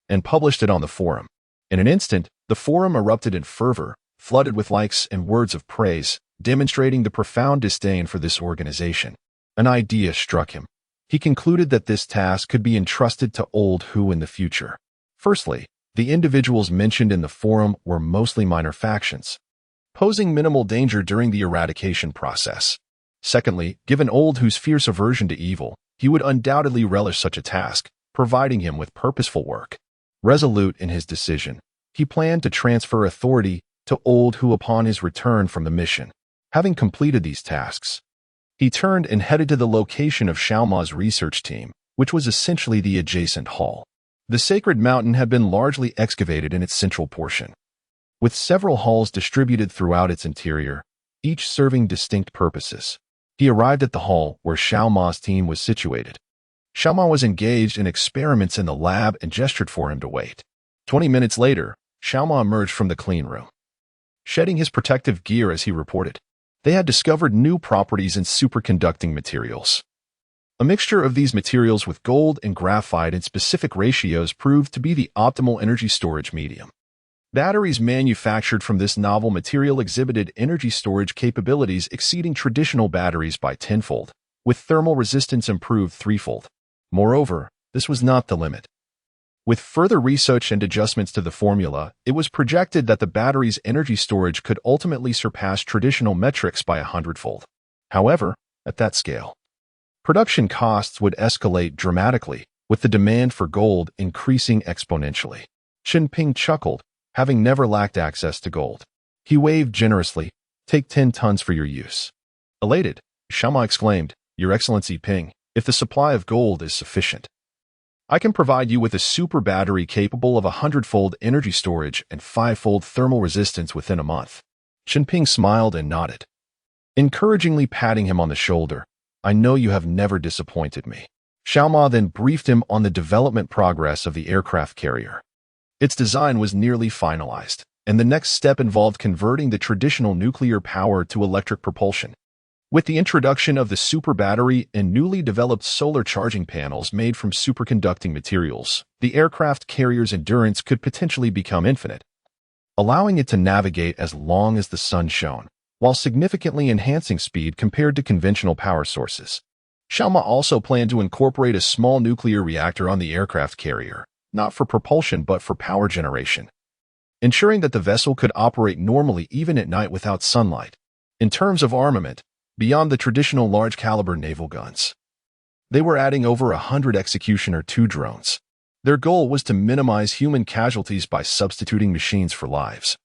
and published it on the forum. In an instant, the forum erupted in fervor, flooded with likes and words of praise, demonstrating the profound disdain for this organization. An idea struck him. He concluded that this task could be entrusted to Old Hu in the future. Firstly, the individuals mentioned in the forum were mostly minor factions, posing minimal danger during the eradication process. Secondly, given Old Hu's fierce aversion to evil, he would undoubtedly relish such a task, providing him with purposeful work. Resolute in his decision, he planned to transfer authority to Old Hu upon his return from the mission. Having completed these tasks, he turned and headed to the location of Xiaoma's research team, which was essentially the adjacent hall. The sacred mountain had been largely excavated in its central portion, with several halls distributed throughout its interior, each serving distinct purposes. He arrived at the hall where Xiaoma's team was situated. Xiaoma was engaged in experiments in the lab and gestured for him to wait. 20 minutes later, Xiaoma emerged from the clean room, shedding his protective gear as he reported. They had discovered new properties in superconducting materials. A mixture of these materials with gold and graphite in specific ratios proved to be the optimal energy storage medium. Batteries manufactured from this novel material exhibited energy storage capabilities exceeding traditional batteries by tenfold, with thermal resistance improved threefold. Moreover, this was not the limit. With further research and adjustments to the formula, it was projected that the battery's energy storage could ultimately surpass traditional metrics by 100-fold. However, at that scale, production costs would escalate dramatically, with the demand for gold increasing exponentially. Chen Ping chuckled, having never lacked access to gold. He waved generously. Take 10 tons for your use. Elated, Xiaoma exclaimed, Your Excellency Ping, if the supply of gold is sufficient, I can provide you with a super battery capable of 100-fold energy storage and 5-fold thermal resistance within a month. Chunping smiled and nodded, encouragingly patting him on the shoulder. I know you have never disappointed me. Xiaoma then briefed him on the development progress of the aircraft carrier. Its design was nearly finalized, and the next step involved converting the traditional nuclear power to electric propulsion. With the introduction of the super battery and newly developed solar charging panels made from superconducting materials, the aircraft carrier's endurance could potentially become infinite, allowing it to navigate as long as the sun shone, while significantly enhancing speed compared to conventional power sources. Xiaoma also planned to incorporate a small nuclear reactor on the aircraft carrier, not for propulsion but for power generation, ensuring that the vessel could operate normally even at night without sunlight. In terms of armament, beyond the traditional large-caliber naval guns, they were adding over 100 Executioner 2 drones. Their goal was to minimize human casualties by substituting machines for lives.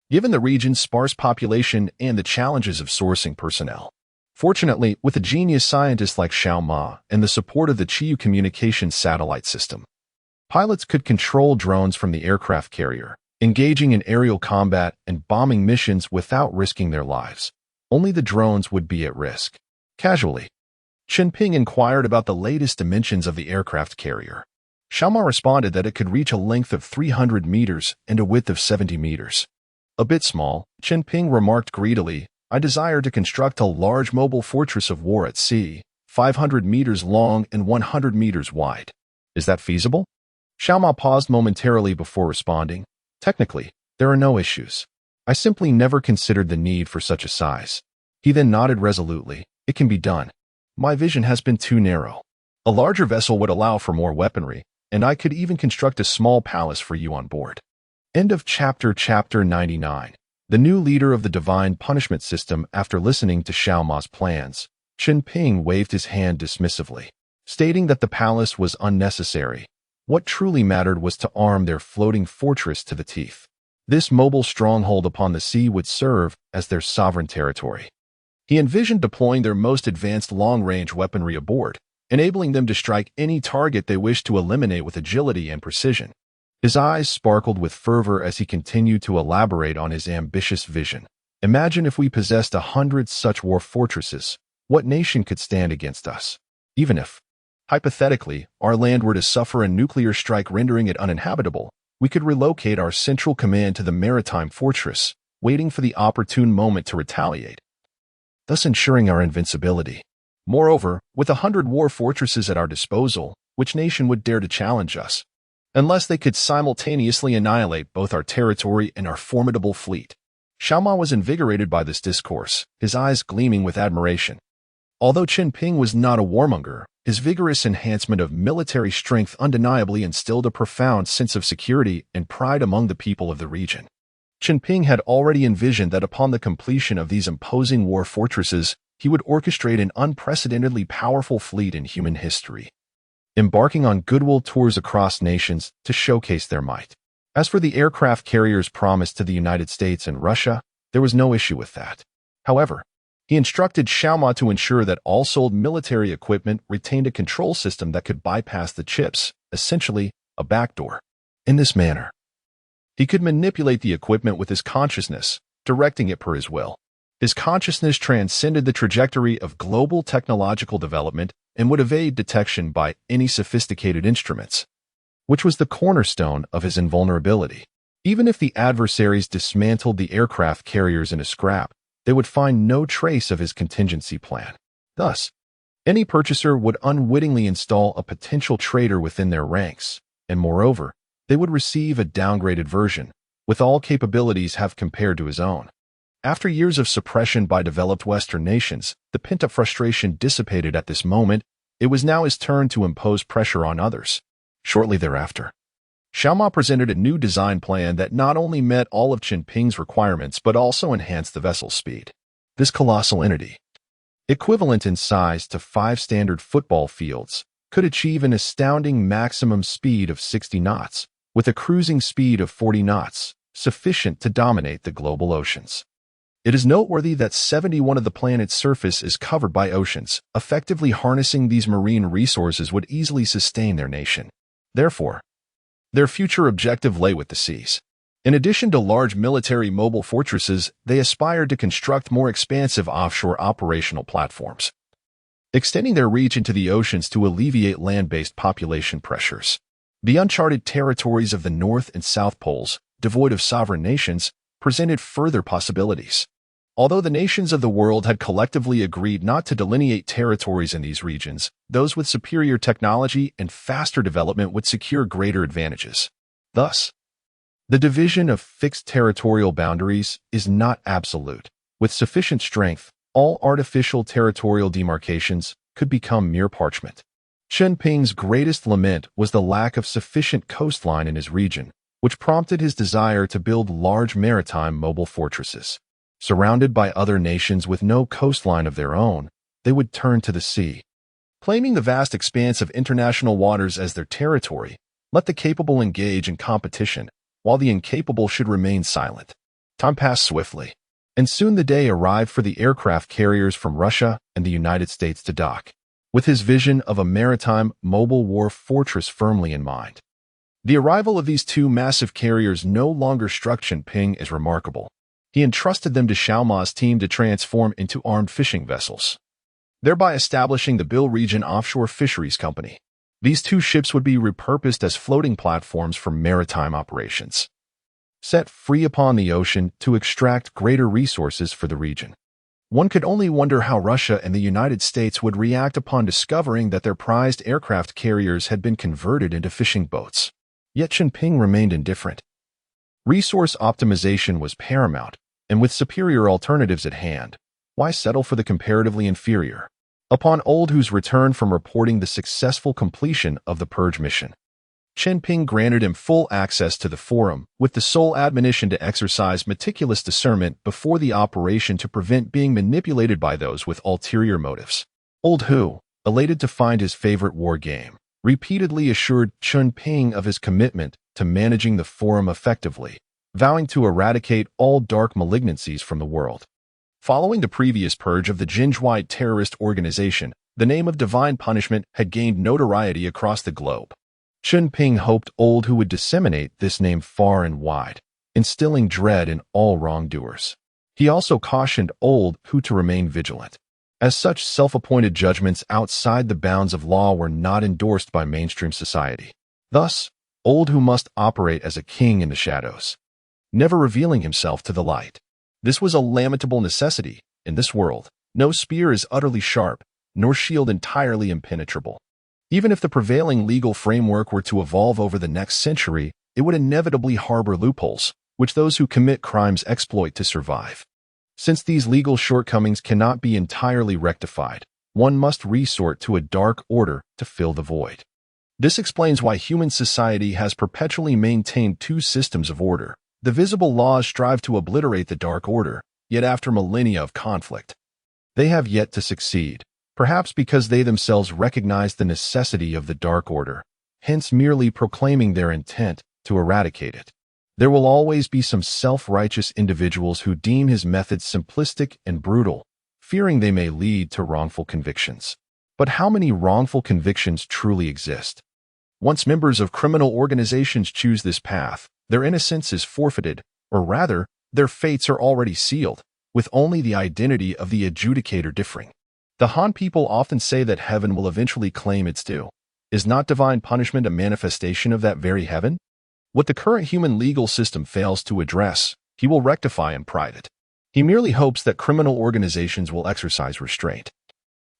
Given the region's sparse population and the challenges of sourcing personnel, fortunately, with a genius scientist like Xiaoma and the support of the Chiyu communications satellite system, pilots could control drones from the aircraft carrier, engaging in aerial combat and bombing missions without risking their lives. Only the drones would be at risk. Casually, Chen Ping inquired about the latest dimensions of the aircraft carrier. Xiaoma responded that it could reach a length of 300 meters and a width of 70 meters. A bit small, Chen Ping remarked greedily, I desire to construct a large mobile fortress of war at sea, 500 meters long and 100 meters wide. Is that feasible? Xiaoma paused momentarily before responding. Technically, there are no issues. I simply never considered the need for such a size. He then nodded resolutely. It can be done. My vision has been too narrow. A larger vessel would allow for more weaponry, and I could even construct a small palace for you on board. End of chapter 99. The new leader of the divine punishment system. After listening to Xiaoma's plans, Chen Ping waved his hand dismissively, stating that the palace was unnecessary. What truly mattered was to arm their floating fortress to the teeth. This mobile stronghold upon the sea would serve as their sovereign territory. He envisioned deploying their most advanced long-range weaponry aboard, enabling them to strike any target they wished to eliminate with agility and precision. His eyes sparkled with fervor as he continued to elaborate on his ambitious vision. Imagine if we possessed 100 such war fortresses. What nation could stand against us? Even if, hypothetically, our land were to suffer a nuclear strike rendering it uninhabitable, we could relocate our central command to the maritime fortress, waiting for the opportune moment to retaliate, thus ensuring our invincibility. Moreover, with 100 war fortresses at our disposal, which nation would dare to challenge us? Unless they could simultaneously annihilate both our territory and our formidable fleet. Xiaoma was invigorated by this discourse, his eyes gleaming with admiration. Although Chen Ping was not a warmonger, his vigorous enhancement of military strength undeniably instilled a profound sense of security and pride among the people of the region. Chen Ping had already envisioned that upon the completion of these imposing war fortresses, he would orchestrate an unprecedentedly powerful fleet in human history, embarking on goodwill tours across nations to showcase their might. As for the aircraft carriers promised to the United States and Russia, there was no issue with that. However, he instructed Xiaoma to ensure that all sold military equipment retained a control system that could bypass the chips, essentially a backdoor. In this manner, he could manipulate the equipment with his consciousness, directing it per his will. His consciousness transcended the trajectory of global technological development and would evade detection by any sophisticated instruments, which was the cornerstone of his invulnerability. Even if the adversaries dismantled the aircraft carriers in a scrap, they would find no trace of his contingency plan. Thus, any purchaser would unwittingly install a potential traitor within their ranks, and moreover, they would receive a downgraded version, with all capabilities have compared to his own. After years of suppression by developed Western nations, the pent-up frustration dissipated at this moment. It was now his turn to impose pressure on others. Shortly thereafter, Xiaoma presented a new design plan that not only met all of Chen Ping's requirements but also enhanced the vessel's speed. This colossal entity, equivalent in size to 5 standard football fields, could achieve an astounding maximum speed of 60 knots, with a cruising speed of 40 knots, sufficient to dominate the global oceans. It is noteworthy that 71% of the planet's surface is covered by oceans. Effectively harnessing these marine resources would easily sustain their nation. Therefore, their future objective lay with the seas. In addition to large military mobile fortresses, they aspired to construct more expansive offshore operational platforms, extending their reach into the oceans to alleviate land-based population pressures. The uncharted territories of the North and South Poles, devoid of sovereign nations, presented further possibilities. Although the nations of the world had collectively agreed not to delineate territories in these regions, those with superior technology and faster development would secure greater advantages. Thus, the division of fixed territorial boundaries is not absolute. With sufficient strength, all artificial territorial demarcations could become mere parchment. Chen Ping's greatest lament was the lack of sufficient coastline in his region, which prompted his desire to build large maritime mobile fortresses. Surrounded by other nations with no coastline of their own, they would turn to the sea. Claiming the vast expanse of international waters as their territory, let the capable engage in competition, while the incapable should remain silent. Time passed swiftly, and soon the day arrived for the aircraft carriers from Russia and the United States to dock, with his vision of a maritime mobile war fortress firmly in mind. The arrival of these two massive carriers no longer struck Chen Ping as remarkable. He entrusted them to Xiao Ma's team to transform into armed fishing vessels, thereby establishing the Bill Region Offshore Fisheries Company. These two ships would be repurposed as floating platforms for maritime operations, set free upon the ocean to extract greater resources for the region. One could only wonder how Russia and the United States would react upon discovering that their prized aircraft carriers had been converted into fishing boats. Yet Chunping remained indifferent. Resource optimization was paramount, and with superior alternatives at hand, why settle for the comparatively inferior? Upon Old Hu's return from reporting the successful completion of the Purge mission, Chen Ping granted him full access to the forum, with the sole admonition to exercise meticulous discernment before the operation to prevent being manipulated by those with ulterior motives. Old Hu, elated to find his favorite war game, repeatedly assured Chen Ping of his commitment to managing the forum effectively, vowing to eradicate all dark malignancies from the world. Following the previous purge of the Jinjuite terrorist organization, the name of divine punishment had gained notoriety across the globe. Chen Ping hoped Old Hu would disseminate this name far and wide, instilling dread in all wrongdoers. He also cautioned Old Hu to remain vigilant, as such self-appointed judgments outside the bounds of law were not endorsed by mainstream society. Thus, Old Hu must operate as a king in the shadows, never revealing himself to the light. This was a lamentable necessity. In this world, no spear is utterly sharp, nor shield entirely impenetrable. Even if the prevailing legal framework were to evolve over the next century, it would inevitably harbor loopholes, which those who commit crimes exploit to survive. Since these legal shortcomings cannot be entirely rectified, one must resort to a dark order to fill the void. This explains why human society has perpetually maintained two systems of order. The visible laws strive to obliterate the dark order, yet after millennia of conflict, they have yet to succeed, perhaps because they themselves recognize the necessity of the dark order, hence merely proclaiming their intent to eradicate it. There will always be some self-righteous individuals who deem his methods simplistic and brutal, fearing they may lead to wrongful convictions. But how many wrongful convictions truly exist? Once members of criminal organizations choose this path, their innocence is forfeited, or rather, their fates are already sealed, with only the identity of the adjudicator differing. The Han people often say that heaven will eventually claim its due. Is not divine punishment a manifestation of that very heaven? What the current human legal system fails to address, he will rectify in private. He merely hopes that criminal organizations will exercise restraint.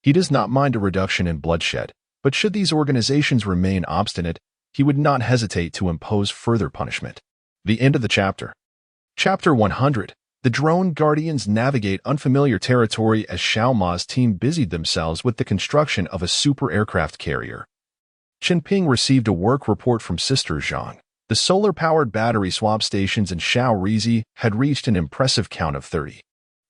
He does not mind a reduction in bloodshed, but should these organizations remain obstinate, he would not hesitate to impose further punishment. The end of the chapter. Chapter 100. The drone guardians navigate unfamiliar territory as Xiao Ma's team busied themselves with the construction of a super aircraft carrier. Chen Ping received a work report from Sister Zhang. The solar-powered battery swap stations in Shaorizi had reached an impressive count of 30.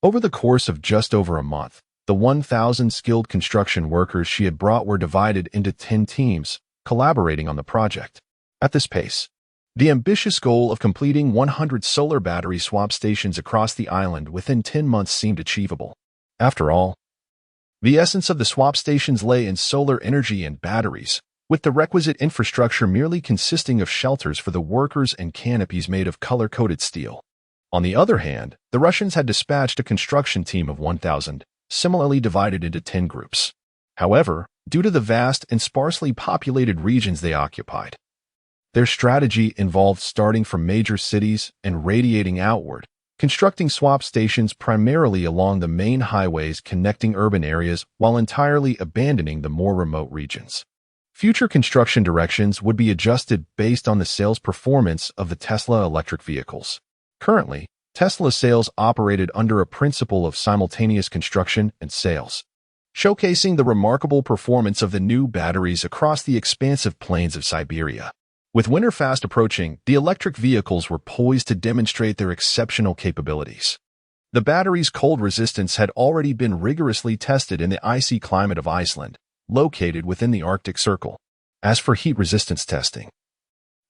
Over the course of just over a month, the 1,000 skilled construction workers she had brought were divided into 10 teams, collaborating on the project. At this pace, The ambitious goal of completing 100 solar battery swap stations across the island within 10 months seemed achievable. After all, the essence of the swap stations lay in solar energy and batteries, with the requisite infrastructure merely consisting of shelters for the workers and canopies made of color-coded steel. On the other hand, the Russians had dispatched a construction team of 1,000, similarly divided into 10 groups. However, due to the vast and sparsely populated regions they occupied, their strategy involved starting from major cities and radiating outward, constructing swap stations primarily along the main highways connecting urban areas while entirely abandoning the more remote regions. Future construction directions would be adjusted based on the sales performance of the Tesla electric vehicles. Currently, Tesla sales operated under a principle of simultaneous construction and sales, showcasing the remarkable performance of the new batteries across the expansive plains of Siberia. With winter fast approaching, the electric vehicles were poised to demonstrate their exceptional capabilities. The battery's cold resistance had already been rigorously tested in the icy climate of Iceland, located within the Arctic Circle. As for heat resistance testing,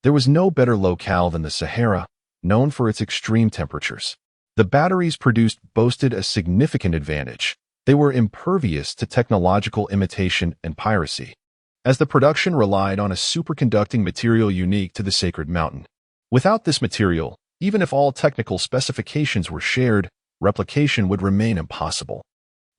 there was no better locale than the Sahara, known for its extreme temperatures. The batteries produced boasted a significant advantage. They were impervious to technological imitation and piracy, as the production relied on a superconducting material unique to the sacred mountain. Without this material, even if all technical specifications were shared, replication would remain impossible.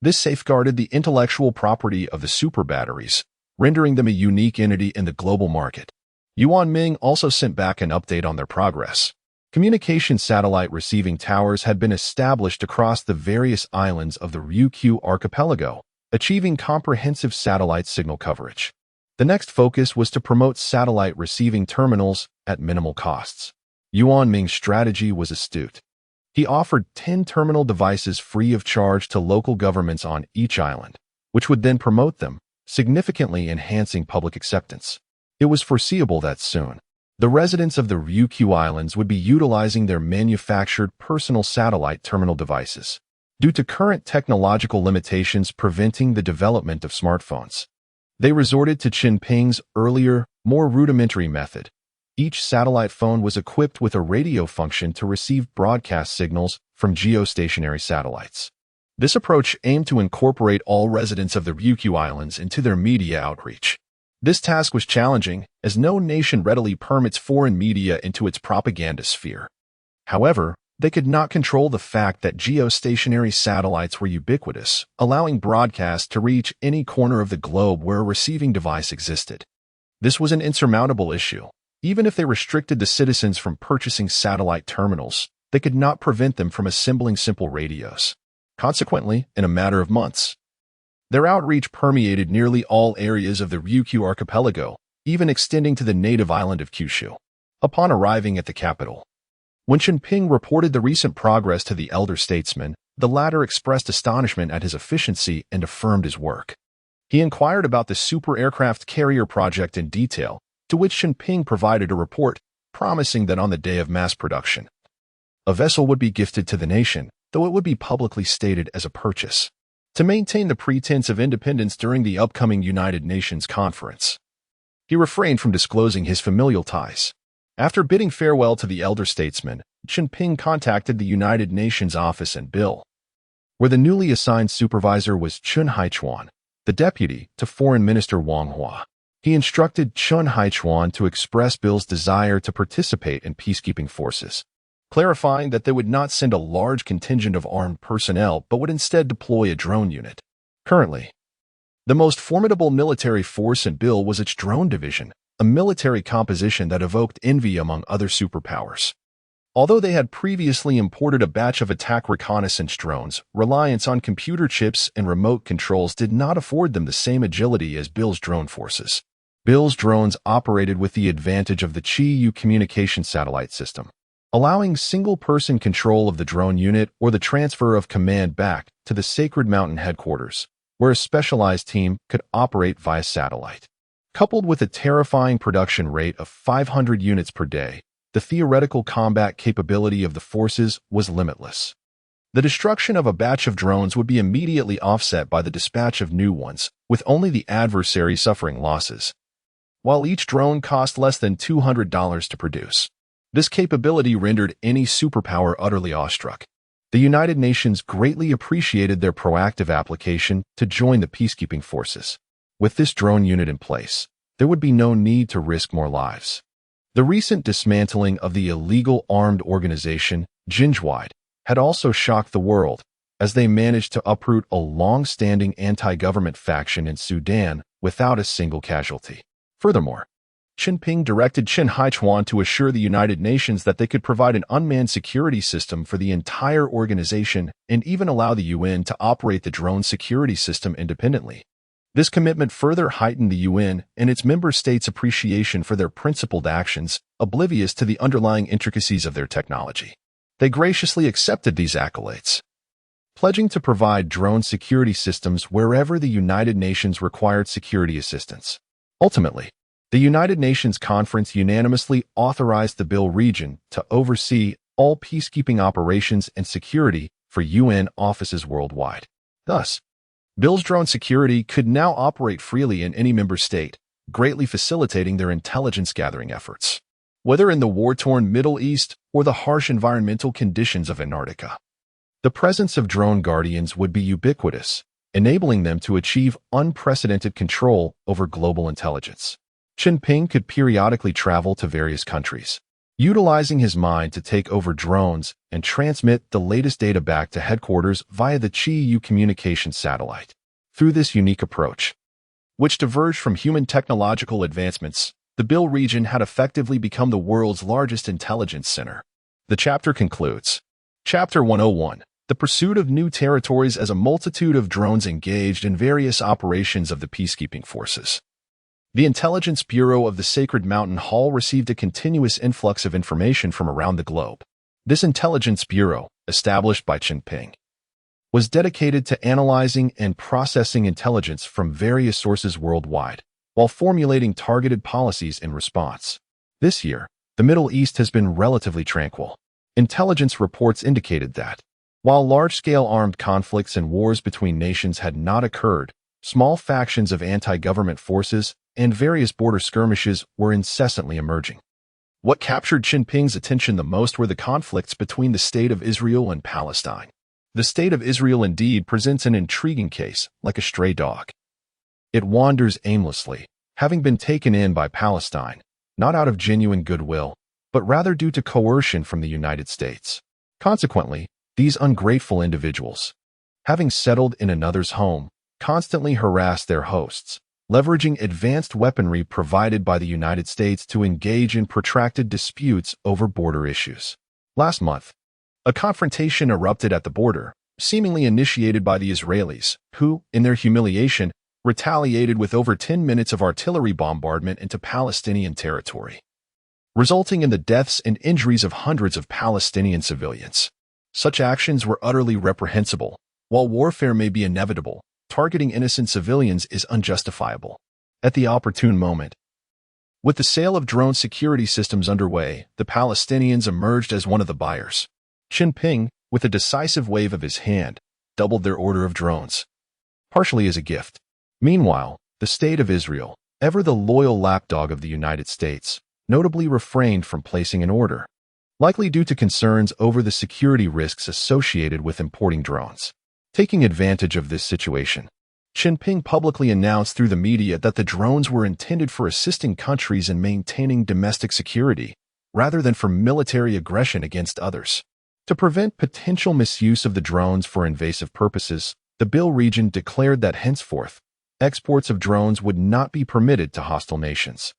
This safeguarded the intellectual property of the super batteries, rendering them a unique entity in the global market. Yuan Ming also sent back an update on their progress. Communication satellite receiving towers had been established across the various islands of the Ryukyu archipelago, achieving comprehensive satellite signal coverage. The next focus was to promote satellite receiving terminals at minimal costs. Yuan Ming's strategy was astute. He offered 10 terminal devices free of charge to local governments on each island, which would then promote them, significantly enhancing public acceptance. It was foreseeable that soon, the residents of the Ryukyu Islands would be utilizing their manufactured personal satellite terminal devices, due to current technological limitations preventing the development of smartphones. They resorted to Chen Ping's earlier, more rudimentary method. Each satellite phone was equipped with a radio function to receive broadcast signals from geostationary satellites. This approach aimed to incorporate all residents of the Ryukyu Islands into their media outreach. This task was challenging, as no nation readily permits foreign media into its propaganda sphere. However, they could not control the fact that geostationary satellites were ubiquitous, allowing broadcast to reach any corner of the globe where a receiving device existed. This was an insurmountable issue. Even if they restricted the citizens from purchasing satellite terminals, they could not prevent them from assembling simple radios. Consequently, in a matter of months, their outreach permeated nearly all areas of the Ryukyu archipelago, even extending to the native island of Kyushu. Upon arriving at the capital, when Chunping reported the recent progress to the elder statesman, the latter expressed astonishment at his efficiency and affirmed his work. He inquired about the super aircraft carrier project in detail, to which Chunping provided a report, promising that on the day of mass production, a vessel would be gifted to the nation, though it would be publicly stated as a purchase, to maintain the pretense of independence during the upcoming United Nations conference. He refrained from disclosing his familial ties. After bidding farewell to the elder statesman, Chunping contacted the United Nations office in Bill, where the newly assigned supervisor was Chun Haichuan, the deputy to Foreign Minister Wang Hua. He instructed Chun Haichuan to express Bill's desire to participate in peacekeeping forces, clarifying that they would not send a large contingent of armed personnel but would instead deploy a drone unit. Currently, the most formidable military force in Bill was its drone division, a military composition that evoked envy among other superpowers. Although they had previously imported a batch of attack reconnaissance drones, reliance on computer chips and remote controls did not afford them the same agility as Bill's drone forces. Bill's drones operated with the advantage of the Chi-Yu communication satellite system, allowing single-person control of the drone unit or the transfer of command back to the Sacred Mountain headquarters, where a specialized team could operate via satellite. Coupled with a terrifying production rate of 500 units per day, the theoretical combat capability of the forces was limitless. The destruction of a batch of drones would be immediately offset by the dispatch of new ones, with only the adversary suffering losses. While each drone cost less than $200 to produce, This capability rendered any superpower utterly awestruck. The United Nations greatly appreciated their proactive application to join the peacekeeping forces. With this drone unit in place, there would be no need to risk more lives. The recent dismantling of the illegal armed organization, Jinjwide, had also shocked the world, as they managed to uproot a long-standing anti-government faction in Sudan without a single casualty. Furthermore, Chen Ping directed Chen Haichuan to assure the United Nations that they could provide an unmanned security system for the entire organization and even allow the UN to operate the drone security system independently. This commitment further heightened the UN and its member states' appreciation for their principled actions, oblivious to the underlying intricacies of their technology. They graciously accepted these accolades, pledging to provide drone security systems wherever the United Nations required security assistance. Ultimately, the United Nations Conference unanimously authorized the Bill region to oversee all peacekeeping operations and security for UN offices worldwide. Thus, Bill's drone security could now operate freely in any member state, greatly facilitating their intelligence-gathering efforts, whether in the war-torn Middle East or the harsh environmental conditions of Antarctica. The presence of drone guardians would be ubiquitous, enabling them to achieve unprecedented control over global intelligence. Chen Ping could periodically travel to various countries, utilizing his mind to take over drones and transmit the latest data back to headquarters via the Chi-Yu communications satellite. Through this unique approach, which diverged from human technological advancements, the Bill region had effectively become the world's largest intelligence center. The chapter concludes. Chapter 101. The pursuit of new territories as a multitude of drones engaged in various operations of the peacekeeping forces. The Intelligence Bureau of the Sacred Mountain Hall received a continuous influx of information from around the globe. This Intelligence Bureau, established by Chen Ping, was dedicated to analyzing and processing intelligence from various sources worldwide, while formulating targeted policies in response. This year, the Middle East has been relatively tranquil. Intelligence reports indicated that, while large-scale armed conflicts and wars between nations had not occurred, small factions of anti-government forces and various border skirmishes were incessantly emerging. What captured Chen Ping's attention the most were the conflicts between the State of Israel and Palestine. The State of Israel indeed presents an intriguing case, like a stray dog. It wanders aimlessly, having been taken in by Palestine, not out of genuine goodwill, but rather due to coercion from the United States. Consequently, these ungrateful individuals, having settled in another's home, constantly harass their hosts, leveraging advanced weaponry provided by the United States to engage in protracted disputes over border issues. Last month, a confrontation erupted at the border, seemingly initiated by the Israelis, who, in their humiliation, retaliated with over 10 minutes of artillery bombardment into Palestinian territory, resulting in the deaths and injuries of hundreds of Palestinian civilians. Such actions were utterly reprehensible. While warfare may be inevitable, targeting innocent civilians is unjustifiable. At the opportune moment, with the sale of drone security systems underway, the Palestinians emerged as one of the buyers. Chen Ping, with a decisive wave of his hand, doubled their order of drones, partially as a gift. Meanwhile, the State of Israel, ever the loyal lapdog of the United States, notably refrained from placing an order, likely due to concerns over the security risks associated with importing drones. Taking advantage of this situation, Chen Ping publicly announced through the media that the drones were intended for assisting countries in maintaining domestic security, rather than for military aggression against others. To prevent potential misuse of the drones for invasive purposes, the Bill region declared that henceforth, exports of drones would not be permitted to hostile nations.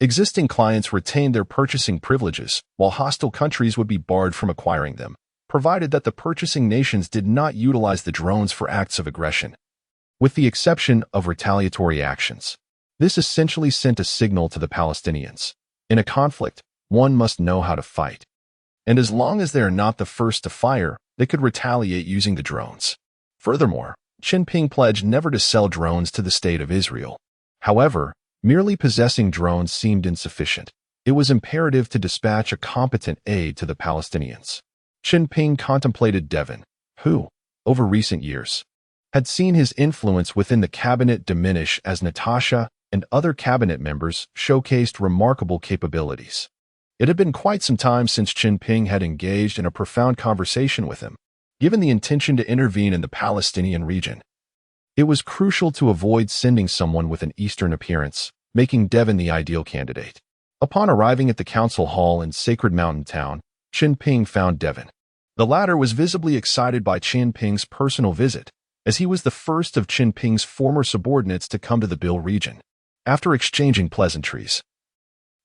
Existing clients retained their purchasing privileges, while hostile countries would be barred from acquiring them, provided that the purchasing nations did not utilize the drones for acts of aggression, with the exception of retaliatory actions. This essentially sent a signal to the Palestinians. In a conflict, one must know how to fight. And as long as they are not the first to fire, they could retaliate using the drones. Furthermore, Chen Ping pledged never to sell drones to the State of Israel. However, merely possessing drones seemed insufficient. It was imperative to dispatch a competent aide to the Palestinians. Chen Ping contemplated Devon, who, over recent years, had seen his influence within the cabinet diminish as Natasha and other cabinet members showcased remarkable capabilities. It had been quite some time since Chen Ping had engaged in a profound conversation with him. Given the intention to intervene in the Palestinian region, it was crucial to avoid sending someone with an Eastern appearance, making Devin the ideal candidate. Upon arriving at the council hall in Sacred Mountain Town, Chen Ping found Devin. The latter was visibly excited by Chen Ping's personal visit, as he was the first of Chen Ping's former subordinates to come to the Bill region. After exchanging pleasantries,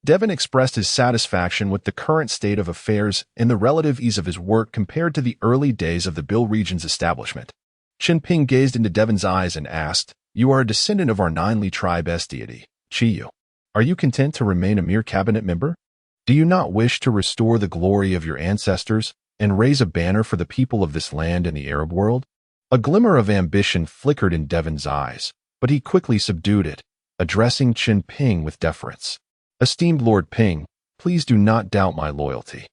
Devin expressed his satisfaction with the current state of affairs and the relative ease of his work compared to the early days of the Bill region's establishment. Chen Ping gazed into Devin's eyes and asked, "You are a descendant of our Ninely tribe S deity, Chiyu. Are you content to remain a mere cabinet member? Do you not wish to restore the glory of your ancestors and raise a banner for the people of this land and the Arab world?" A glimmer of ambition flickered in Devin's eyes, but he quickly subdued it, addressing Chen Ping with deference. "Esteemed Lord Ping, please do not doubt my loyalty.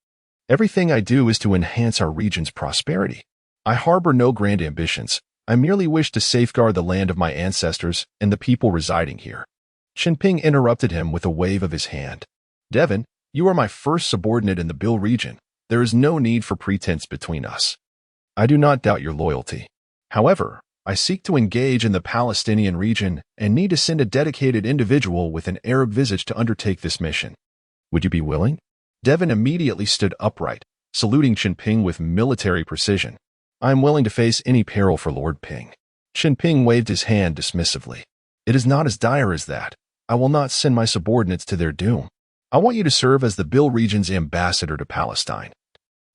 Everything I do is to enhance our region's prosperity. I harbor no grand ambitions. I merely wish to safeguard the land of my ancestors and the people residing here." Chen Ping interrupted him with a wave of his hand. "Devin, you are my first subordinate in the Bill region. There is no need for pretense between us. I do not doubt your loyalty. However, I seek to engage in the Palestinian region and need to send a dedicated individual with an Arab visage to undertake this mission. Would you be willing?" Devin immediately stood upright, saluting Chen Ping with military precision. "I am willing to face any peril for Lord Ping." Chen Ping waved his hand dismissively. "It is not as dire as that. I will not send my subordinates to their doom. I want you to serve as the Bill region's ambassador to Palestine,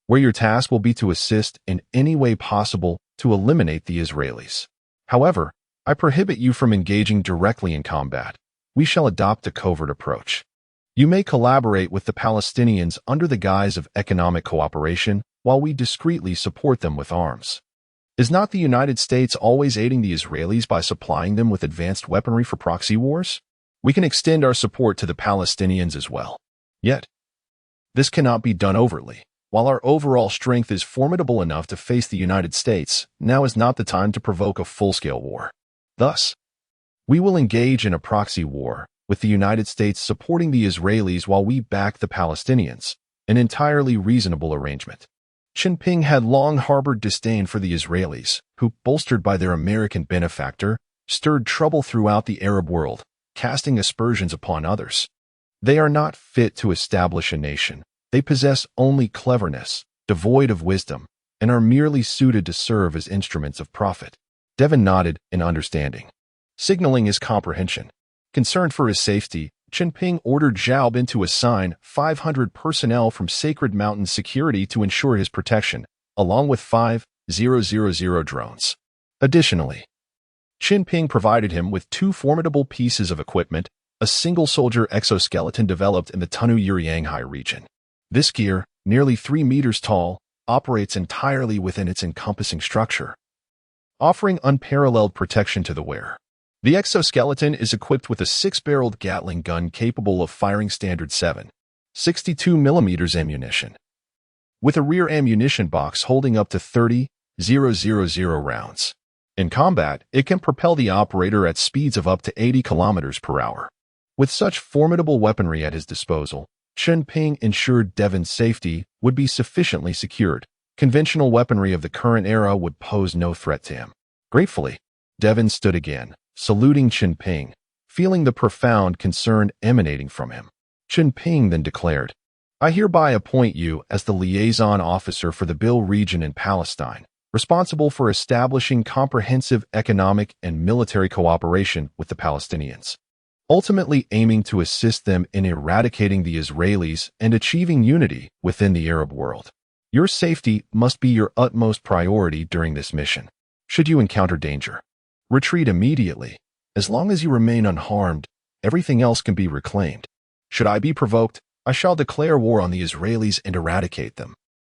where your task will be to assist in any way possible to eliminate the Israelis. However, I prohibit you from engaging directly in combat. We shall adopt a covert approach. You may collaborate with the Palestinians under the guise of economic cooperation while we discreetly support them with arms. Is not the United States always aiding the Israelis by supplying them with advanced weaponry for proxy wars? We can extend our support to the Palestinians as well. Yet, this cannot be done overtly. While our overall strength is formidable enough to face the United States, now is not the time to provoke a full-scale war. Thus, we will engage in a proxy war, with the United States supporting the Israelis while we back the Palestinians, an entirely reasonable arrangement." Chen Ping had long harbored disdain for the Israelis, who, bolstered by their American benefactor, stirred trouble throughout the Arab world, casting aspersions upon others. They are not fit to establish a nation. They possess only cleverness, devoid of wisdom, and are merely suited to serve as instruments of profit. Devin nodded in understanding, signaling his comprehension. Concerned for his safety, Chen Ping ordered Zhao Bin to assign 500 personnel from Sacred Mountain Security to ensure his protection, along with 5,000 drones. Additionally, Chen Ping provided him with 2 formidable pieces of equipment, a single-soldier exoskeleton developed in the Tanu Yurianghai region. This gear, nearly 3 meters tall, operates entirely within its encompassing structure, offering unparalleled protection to the wearer. The exoskeleton is equipped with a 6-barreled Gatling gun capable of firing standard 7.62mm ammunition, with a rear ammunition box holding up to 30,000 rounds. In combat, it can propel the operator at speeds of up to 80 kilometers per hour. With such formidable weaponry at his disposal, Chen Ping ensured Devin's safety would be sufficiently secured. Conventional weaponry of the current era would pose no threat to him. Gratefully, Devin stood again, saluting Chen Ping, feeling the profound concern emanating from him. Chen Ping then declared, "I hereby appoint you as the liaison officer for the Bill region in Palestine, responsible for establishing comprehensive economic and military cooperation with the Palestinians, ultimately aiming to assist them in eradicating the Israelis and achieving unity within the Arab world. Your safety must be your utmost priority during this mission. Should you encounter danger, retreat immediately. As long as you remain unharmed, everything else can be reclaimed. Should I be provoked, I shall declare war on the Israelis and eradicate them.